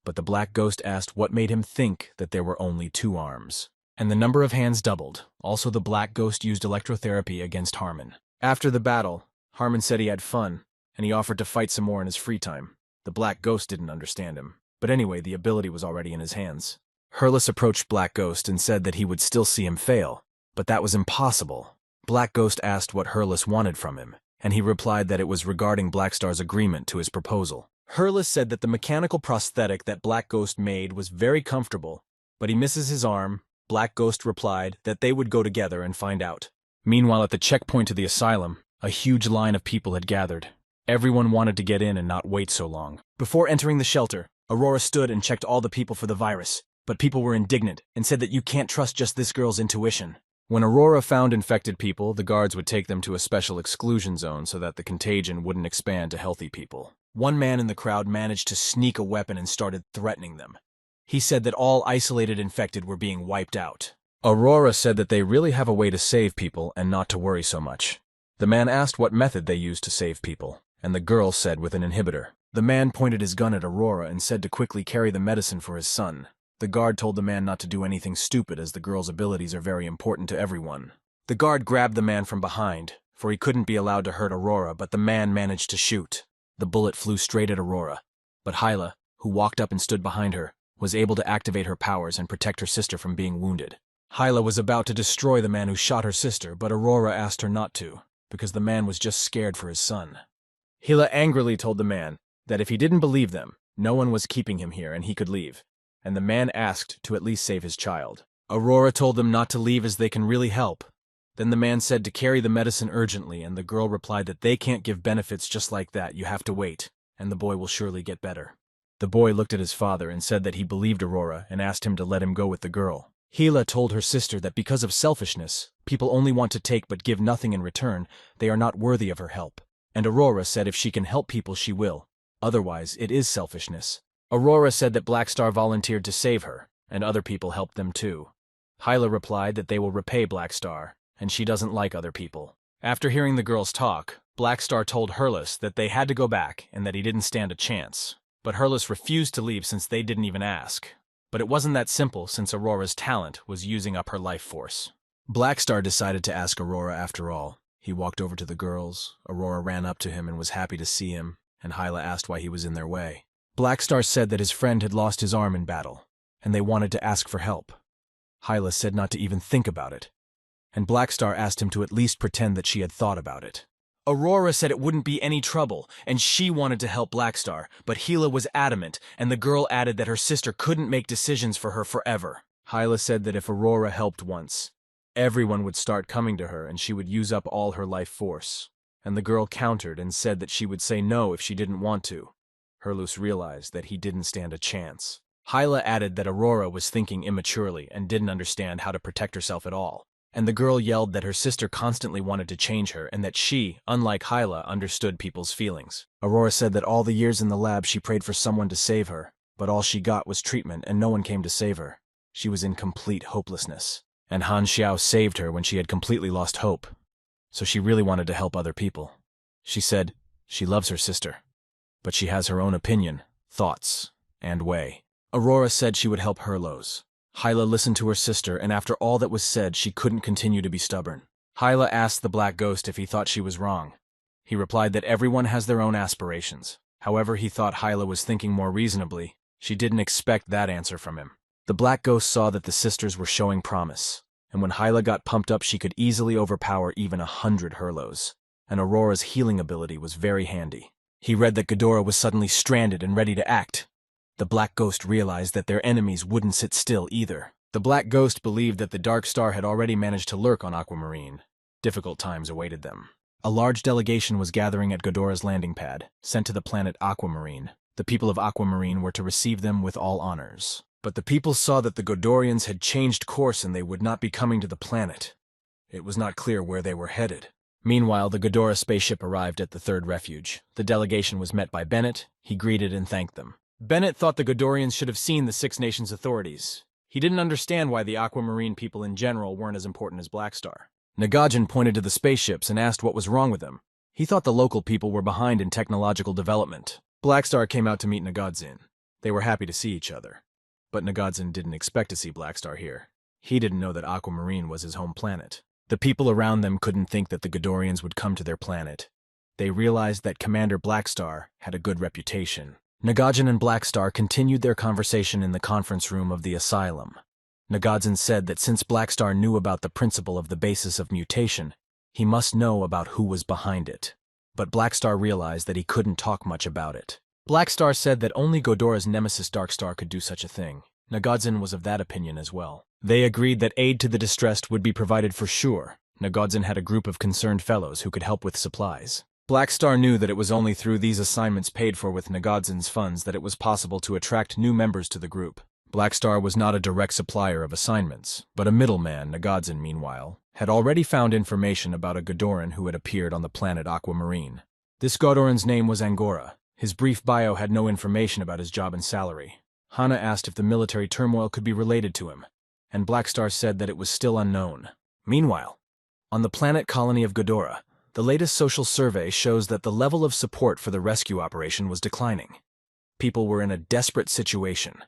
but the Black Ghost asked what made him think that there were only 2 arms. And the number of hands doubled. Also, the Black Ghost used electrotherapy against Harmon. After the battle, Harmon said he had fun, and he offered to fight some more in his free time. The Black Ghost didn't understand him. But anyway, the ability was already in his hands. Hurlus approached Black Ghost and said that he would still see him fail, but that was impossible. Black Ghost asked what Hurlus wanted from him, and he replied that it was regarding Blackstar's agreement to his proposal. Hurlus said that the mechanical prosthetic that Black Ghost made was very comfortable, but he misses his arm. Black Ghost replied that they would go together and find out. Meanwhile, at the checkpoint to the asylum, a huge line of people had gathered. Everyone wanted to get in and not wait so long. Before entering the shelter, Aurora stood and checked all the people for the virus, but people were indignant and said that you can't trust just this girl's intuition. When Aurora found infected people, the guards would take them to a special exclusion zone so that the contagion wouldn't expand to healthy people. One man in the crowd managed to sneak a weapon and started threatening them. He said that all isolated infected were being wiped out. Aurora said that they really have a way to save people and not to worry so much. The man asked what method they used to save people, and the girl said with an inhibitor. The man pointed his gun at Aurora and said to quickly carry the medicine for his son. The guard told the man not to do anything stupid as the girl's abilities are very important to everyone. The guard grabbed the man from behind, for he couldn't be allowed to hurt Aurora, but the man managed to shoot. The bullet flew straight at Aurora, but Hyla, who walked up and stood behind her, was able to activate her powers and protect her sister from being wounded. Hyla was about to destroy the man who shot her sister, but Aurora asked her not to, because the man was just scared for his son. Hyla angrily told the man that if he didn't believe them, no one was keeping him here and he could leave, and the man asked to at least save his child. Aurora told them not to leave as they can really help. Then the man said to carry the medicine urgently, and the girl replied that they can't give benefits just like that, you have to wait, and the boy will surely get better. The boy looked at his father and said that he believed Aurora and asked him to let him go with the girl. Hyla told her sister that because of selfishness, people only want to take but give nothing in return, they are not worthy of her help. And Aurora said if she can help people she will, otherwise it is selfishness. Aurora said that Blackstar volunteered to save her, and other people helped them too. Hyla replied that they will repay Blackstar, and she doesn't like other people. After hearing the girls talk, Blackstar told Hurlus that they had to go back and that he didn't stand a chance. But Hurlus refused to leave since they didn't even ask. But it wasn't that simple since Aurora's talent was using up her life force. Blackstar decided to ask Aurora after all. He walked over to the girls, Aurora ran up to him and was happy to see him, and Hyla asked why he was in their way. Blackstar said that his friend had lost his arm in battle, and they wanted to ask for help. Hyla said not to even think about it, and Blackstar asked him to at least pretend that she had thought about it. Aurora said it wouldn't be any trouble, and she wanted to help Blackstar, but Hyla was adamant, and the girl added that her sister couldn't make decisions for her forever. Hyla said that if Aurora helped once, everyone would start coming to her and she would use up all her life force. And the girl countered and said that she would say no if she didn't want to. Hurlus realized that he didn't stand a chance. Hyla added that Aurora was thinking immaturely and didn't understand how to protect herself at all. And the girl yelled that her sister constantly wanted to change her and that she, unlike Hyla, understood people's feelings. Aurora said that all the years in the lab she prayed for someone to save her, but all she got was treatment and no one came to save her. She was in complete hopelessness. And Han Xiao saved her when she had completely lost hope. So she really wanted to help other people. She said she loves her sister, but she has her own opinion, thoughts, and way. Aurora said she would help Hurlos. Hyla listened to her sister, and after all that was said, she couldn't continue to be stubborn. Hyla asked the Black Ghost if he thought she was wrong. He replied that everyone has their own aspirations. However, he thought Hyla was thinking more reasonably. She didn't expect that answer from him. The Black Ghost saw that the sisters were showing promise, and when Hyla got pumped up, she could easily overpower even 100 Hurlos, and Aurora's healing ability was very handy. He read that Ghidorah was suddenly stranded and ready to act. The Black Ghost realized that their enemies wouldn't sit still either. The Black Ghost believed that the Dark Star had already managed to lurk on Aquamarine. Difficult times awaited them. A large delegation was gathering at Ghidorah's landing pad, sent to the planet Aquamarine. The people of Aquamarine were to receive them with all honors. But the people saw that the Ghidorahs had changed course and they would not be coming to the planet. It was not clear where they were headed. Meanwhile, the Ghidorah spaceship arrived at the third refuge. The delegation was met by Bennett. He greeted and thanked them. Bennett thought the Ghidorahs should have seen the Six Nations authorities. He didn't understand why the Aquamarine people in general weren't as important as Blackstar. Nagajan pointed to the spaceships and asked what was wrong with them. He thought the local people were behind in technological development. Blackstar came out to meet Nagadzin. They were happy to see each other. But Nagadzin didn't expect to see Blackstar here. He didn't know that Aquamarine was his home planet. The people around them couldn't think that the Ghidorrians would come to their planet. They realized that Commander Blackstar had a good reputation. Nagadzin and Blackstar continued their conversation in the conference room of the asylum. Nagadzin said that since Blackstar knew about the principle of the basis of mutation, he must know about who was behind it. But Blackstar realized that he couldn't talk much about it. Blackstar said that only Ghidorah's nemesis Darkstar could do such a thing. Nagadzin was of that opinion as well. They agreed that aid to the distressed would be provided for sure. Nagadzin had a group of concerned fellows who could help with supplies. Blackstar knew that it was only through these assignments paid for with Nagadzin's funds that it was possible to attract new members to the group. Blackstar was not a direct supplier of assignments, but a middleman. Nagadzin, meanwhile, had already found information about a Ghidorran who had appeared on the planet Aquamarine. This Ghidorran's name was Angora. His brief bio had no information about his job and salary. Hana asked if the military turmoil could be related to him, and Blackstar said that it was still unknown. Meanwhile, on the planet colony of Ghidorah, the latest social survey shows that the level of support for the rescue operation was declining. People were in a desperate situation,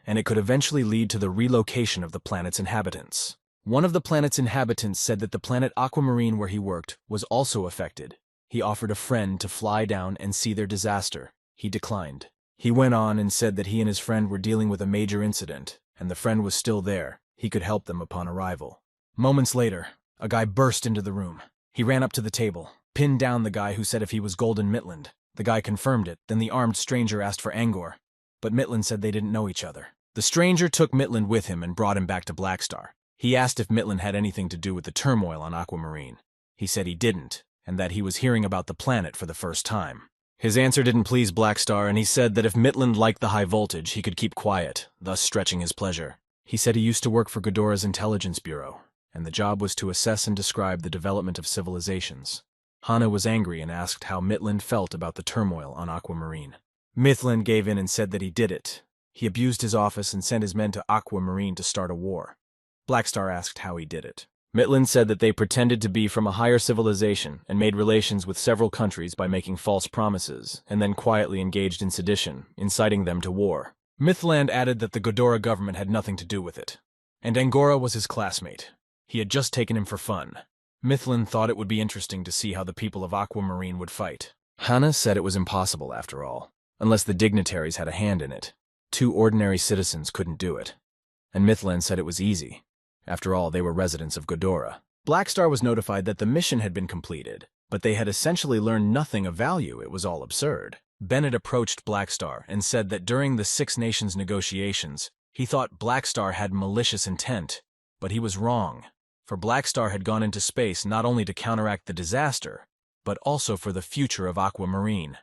and it could eventually lead to the relocation of the planet's inhabitants. One of the planet's inhabitants said that the planet Aquamarine where he worked was also affected. He offered a friend to fly down and see their disaster. He declined. He went on and said that he and his friend were dealing with a major incident, and the friend was still there. He could help them upon arrival. Moments later, a guy burst into the room. He ran up to the table, pinned down the guy who said if he was Golden Mitland. The guy confirmed it. Then the armed stranger asked for Angor, but Mitland said they didn't know each other. The stranger took Mitland with him and brought him back to Blackstar. He asked if Mitland had anything to do with the turmoil on Aquamarine. He said he didn't, and that he was hearing about the planet for the first time. His answer didn't please Blackstar, and he said that if Mitland liked the high voltage, he could keep quiet, thus stretching his pleasure. He said he used to work for Ghidorah's intelligence bureau, and the job was to assess and describe the development of civilizations. Hana was angry and asked how Mitland felt about the turmoil on Aquamarine. Mitland gave in and said that he did it. He abused his office and sent his men to Aquamarine to start a war. Blackstar asked how he did it. Mitland said that they pretended to be from a higher civilization and made relations with several countries by making false promises, and then quietly engaged in sedition, inciting them to war. Mitland added that the Ghidorah government had nothing to do with it, and Angora was his classmate. He had just taken him for fun. Mitland thought it would be interesting to see how the people of Aquamarine would fight. Hana said it was impossible after all, unless the dignitaries had a hand in it. 2 ordinary citizens couldn't do it. And Mitland said it was easy. After all, they were residents of Ghidorah. Blackstar was notified that the mission had been completed, but they had essentially learned nothing of value. It was all absurd. Bennett approached Blackstar and said that during the Six Nations negotiations, he thought Blackstar had malicious intent, but he was wrong, for Blackstar had gone into space not only to counteract the disaster, but also for the future of Aquamarine.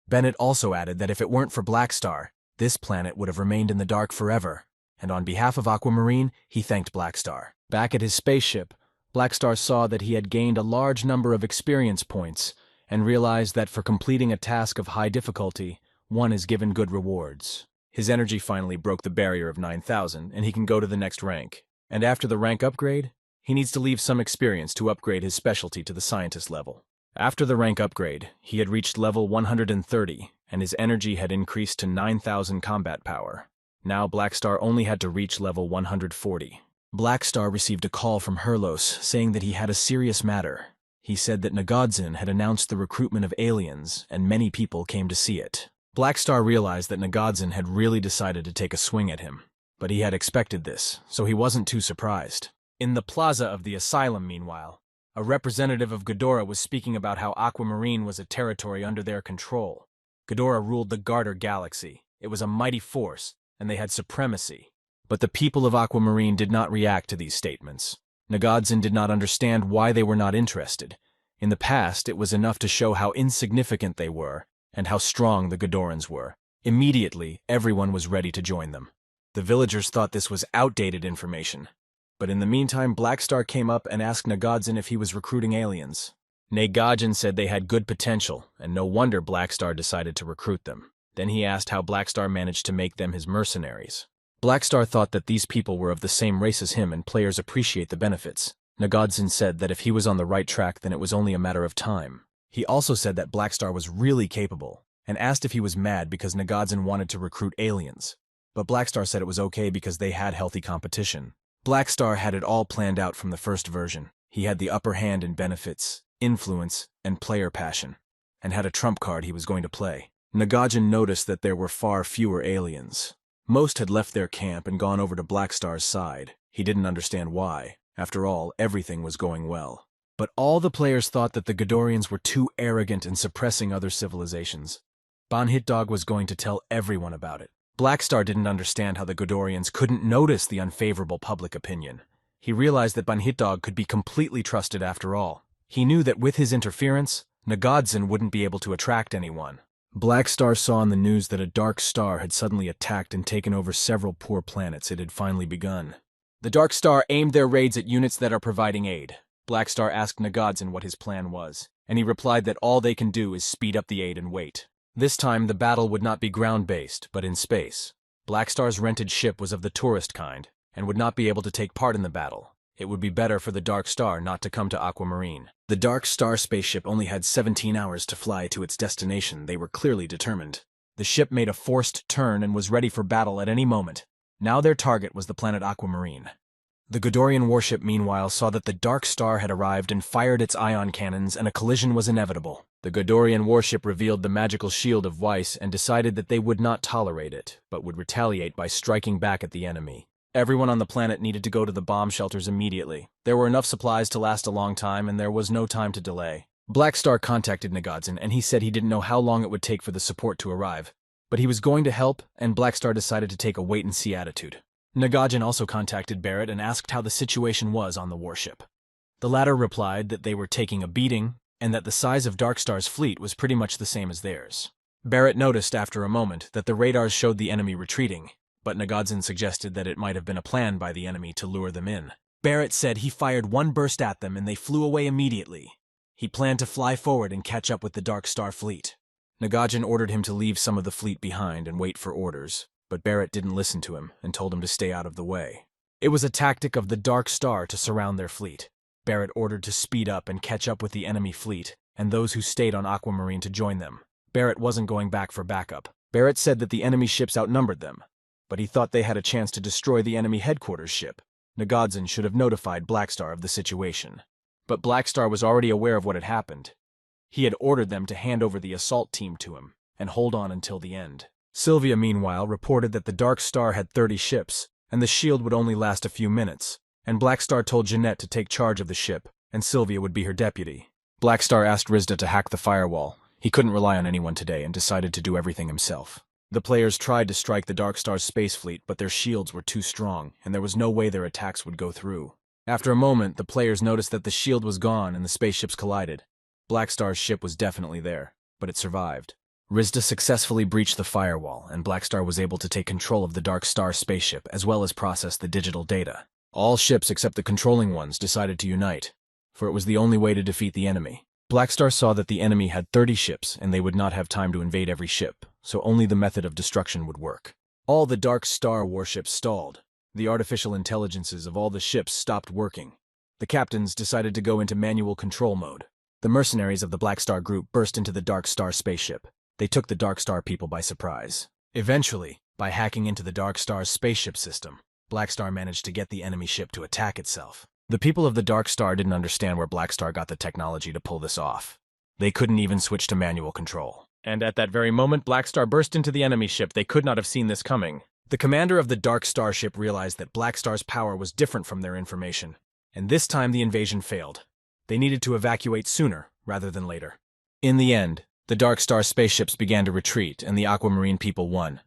Bennett also added that if it weren't for Blackstar, this planet would have remained in the dark forever, and on behalf of Aquamarine, he thanked Blackstar. Back at his spaceship, Blackstar saw that he had gained a large number of experience points, and realized that for completing a task of high difficulty, one is given good rewards. His energy finally broke the barrier of 9,000, and he can go to the next rank. And after the rank upgrade, he needs to leave some experience to upgrade his specialty to the scientist level. After the rank upgrade, he had reached level 130, and his energy had increased to 9,000 combat power. Now Blackstar only had to reach level 140. Blackstar received a call from Herlos saying that he had a serious matter. He said that Nagadzin had announced the recruitment of aliens, and many people came to see it. Blackstar realized that Nagadzin had really decided to take a swing at him, but he had expected this, so he wasn't too surprised. In the plaza of the asylum, meanwhile, a representative of Ghidorah was speaking about how Aquamarine was a territory under their control. Ghidorah ruled the Garter Galaxy. It was a mighty force, and they had supremacy. But the people of Aquamarine did not react to these statements. Nagadzin did not understand why they were not interested. In the past, it was enough to show how insignificant they were, and how strong the Ghidorrans were. Immediately, everyone was ready to join them. The villagers thought this was outdated information. But in the meantime, Blackstar came up and asked Nagadzin if he was recruiting aliens. Nagadzin said they had good potential, and no wonder Blackstar decided to recruit them. Then he asked how Blackstar managed to make them his mercenaries. Blackstar thought that these people were of the same race as him and players appreciate the benefits. Nagadzin said that if he was on the right track, then it was only a matter of time. He also said that Blackstar was really capable. and asked if he was mad because Nagadzen wanted to recruit aliens. But Blackstar said it was okay because they had healthy competition. Blackstar had it all planned out from the first version. He had the upper hand in benefits, influence, and player passion, and had a trump card he was going to play. Nagadzen noticed that there were far fewer aliens. Most had left their camp and gone over to Blackstar's side. He didn't understand why. After all, everything was going well. But all the players thought that the Ghidorrians were too arrogant in suppressing other civilizations. Banhitdog was going to tell everyone about it. Blackstar didn't understand how the Ghidorrians couldn't notice the unfavorable public opinion. He realized that Banhitdog could be completely trusted after all. He knew that with his interference, Nagadzen wouldn't be able to attract anyone. Blackstar saw on the news that a dark star had suddenly attacked and taken over several poor planets. It had finally begun. The Dark Star aimed their raids at units that are providing aid. Blackstar asked Nagadzen what his plan was, and he replied that all they can do is speed up the aid and wait. This time, the battle would not be ground-based, but in space. Blackstar's rented ship was of the tourist kind, and would not be able to take part in the battle. It would be better for the Dark Star not to come to Aquamarine. The Dark Star spaceship only had 17 hours to fly to its destination. They were clearly determined. The ship made a forced turn and was ready for battle at any moment. Now their target was the planet Aquamarine. The Ghidorrian warship, meanwhile, saw that the Dark Star had arrived and fired its ion cannons, and a collision was inevitable. The Ghidorrian warship revealed the magical shield of Weiss and decided that they would not tolerate it, but would retaliate by striking back at the enemy. Everyone on the planet needed to go to the bomb shelters immediately. There were enough supplies to last a long time, and there was no time to delay. Blackstar contacted Nagadzen, and he said he didn't know how long it would take for the support to arrive. But he was going to help, and Blackstar decided to take a wait-and-see attitude. Nagadzen also contacted Barrett and asked how the situation was on the warship. The latter replied that they were taking a beating, and that the size of Darkstar's fleet was pretty much the same as theirs. Barrett noticed after a moment that the radars showed the enemy retreating, but Nagadzen suggested that it might have been a plan by the enemy to lure them in. Barrett said he fired one burst at them and they flew away immediately. He planned to fly forward and catch up with the Darkstar fleet. Nagadzen ordered him to leave some of the fleet behind and wait for orders, but Barrett didn't listen to him and told him to stay out of the way. It was a tactic of the Dark Star to surround their fleet. Barrett ordered to speed up and catch up with the enemy fleet, and those who stayed on Aquamarine to join them. Barrett wasn't going back for backup. Barrett said that the enemy ships outnumbered them, but he thought they had a chance to destroy the enemy headquarters ship. Nagadzen should have notified Blackstar of the situation. But Blackstar was already aware of what had happened. He had ordered them to hand over the assault team to him, and hold on until the end. Sylvia, meanwhile, reported that the Dark Star had 30 ships, and the shield would only last a few minutes, and Blackstar told Jeanette to take charge of the ship, and Sylvia would be her deputy. Blackstar asked Rizda to hack the firewall. He couldn't rely on anyone today and decided to do everything himself. The players tried to strike the Dark Star's space fleet, but their shields were too strong, and there was no way their attacks would go through. After a moment, the players noticed that the shield was gone and the spaceships collided. Blackstar's ship was definitely there, but it survived. Rizda successfully breached the firewall, and Blackstar was able to take control of the Dark Star spaceship as well as process the digital data. All ships except the controlling ones decided to unite, for it was the only way to defeat the enemy. Blackstar saw that the enemy had 30 ships, and they would not have time to invade every ship, so only the method of destruction would work. All the Dark Star warships stalled. The artificial intelligences of all the ships stopped working. The captains decided to go into manual control mode. The mercenaries of the Blackstar group burst into the Dark Star spaceship. They took the Dark Star people by surprise. Eventually, by hacking into the Dark Star's spaceship system, Blackstar managed to get the enemy ship to attack itself. The people of the Dark Star didn't understand where Blackstar got the technology to pull this off. They couldn't even switch to manual control. And at that very moment, Blackstar burst into the enemy ship. They could not have seen this coming. The commander of the Dark Star ship realized that Blackstar's power was different from their information, and this time the invasion failed. They needed to evacuate sooner rather than later. In the end, the Dark Star spaceships began to retreat, and the Aquamarine people won.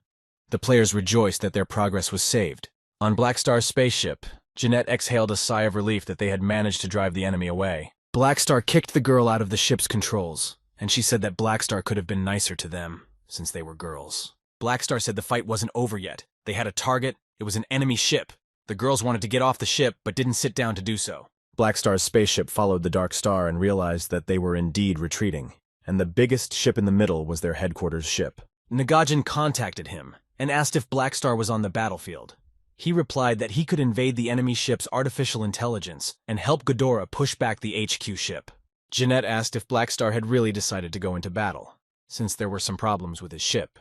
The players rejoiced that their progress was saved. On Blackstar's spaceship, Jeanette exhaled a sigh of relief that they had managed to drive the enemy away. Blackstar kicked the girl out of the ship's controls, and she said that Blackstar could have been nicer to them, since they were girls. Blackstar said the fight wasn't over yet. They had a target. It was an enemy ship. The girls wanted to get off the ship, but didn't sit down to do so. Blackstar's spaceship followed the Dark Star and realized that they were indeed retreating, and the biggest ship in the middle was their headquarters ship. Nagadzen contacted him and asked if Blackstar was on the battlefield. He replied that he could invade the enemy ship's artificial intelligence and help Ghidorah push back the HQ ship. Jeanette asked if Blackstar had really decided to go into battle. since there were some problems with his ship,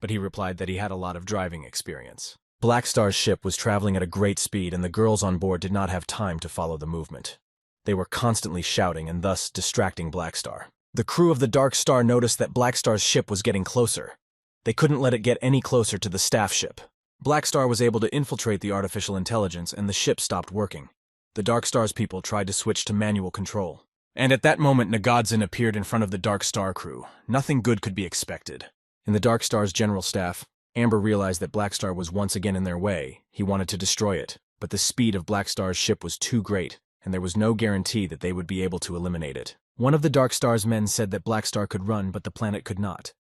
but he replied that he had a lot of driving experience. Black Star's ship was traveling at a great speed, and the girls on board did not have time to follow the movement. They were constantly shouting and thus distracting Black Star. The crew of the Dark Star noticed that Black Star's ship was getting closer. They couldn't let it get any closer to the staff ship. Black Star was able to infiltrate the artificial intelligence, and the ship stopped working. The Dark Star's people tried to switch to manual control. And at that moment, Nagadzin appeared in front of the Dark Star crew. Nothing good could be expected. In the Dark Star's general staff, Amber realized that Black Star was once again in their way. He wanted to destroy it, but the speed of Black Star's ship was too great, and there was no guarantee that they would be able to eliminate it. One of the Dark Star's men said that Black Star could run, but the planet could not.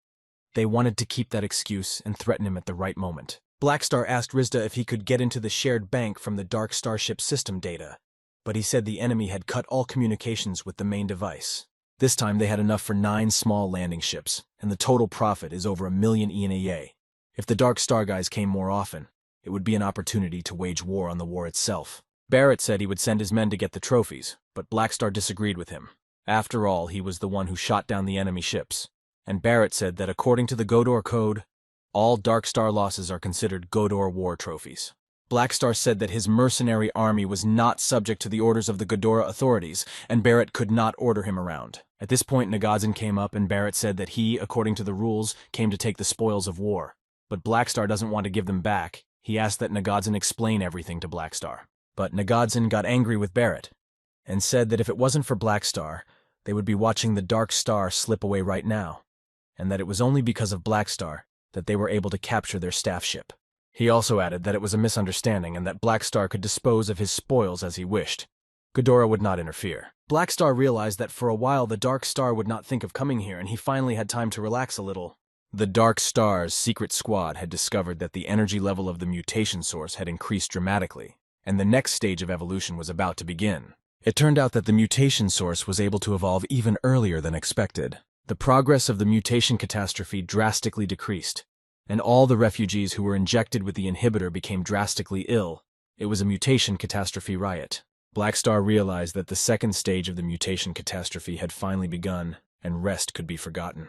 They wanted to keep that excuse and threaten him at the right moment. Black Star asked Rizda if he could get into the shared bank from the Dark Starship system data, but he said the enemy had cut all communications with the main device. This time they had enough for 9 small landing ships, and the total profit is over 1 million ENA. If the Dark Star guys came more often, it would be an opportunity to wage war on the war itself. Barrett said he would send his men to get the trophies, but Black Star disagreed with him. After all, he was the one who shot down the enemy ships, and Barrett said that according to the Godor Code, all Dark Star losses are considered Godor war trophies. Black Star said that his mercenary army was not subject to the orders of the Godora authorities, and Barrett could not order him around. At this point, Nagadzin came up, and Barrett said that he, according to the rules, came to take the spoils of war. But Black Star doesn't want to give them back. He asked that Nagadzin explain everything to Black Star. But Nagadzin got angry with Barrett, and said that if it wasn't for Black Star, they would be watching the Dark Star slip away right now, and that it was only because of Black Star that they were able to capture their staff ship. He also added that it was a misunderstanding and that Black Star could dispose of his spoils as he wished. Godora would not interfere. Black Star realized that for a while the Dark Star would not think of coming here, and he finally had time to relax a little. The Dark Star's secret squad had discovered that the energy level of the mutation source had increased dramatically, and the next stage of evolution was about to begin. It turned out that the mutation source was able to evolve even earlier than expected. The progress of the mutation catastrophe drastically decreased, and all the refugees who were injected with the inhibitor became drastically ill. It was a mutation catastrophe riot. Black Star realized that the second stage of the mutation catastrophe had finally begun, and rest could be forgotten.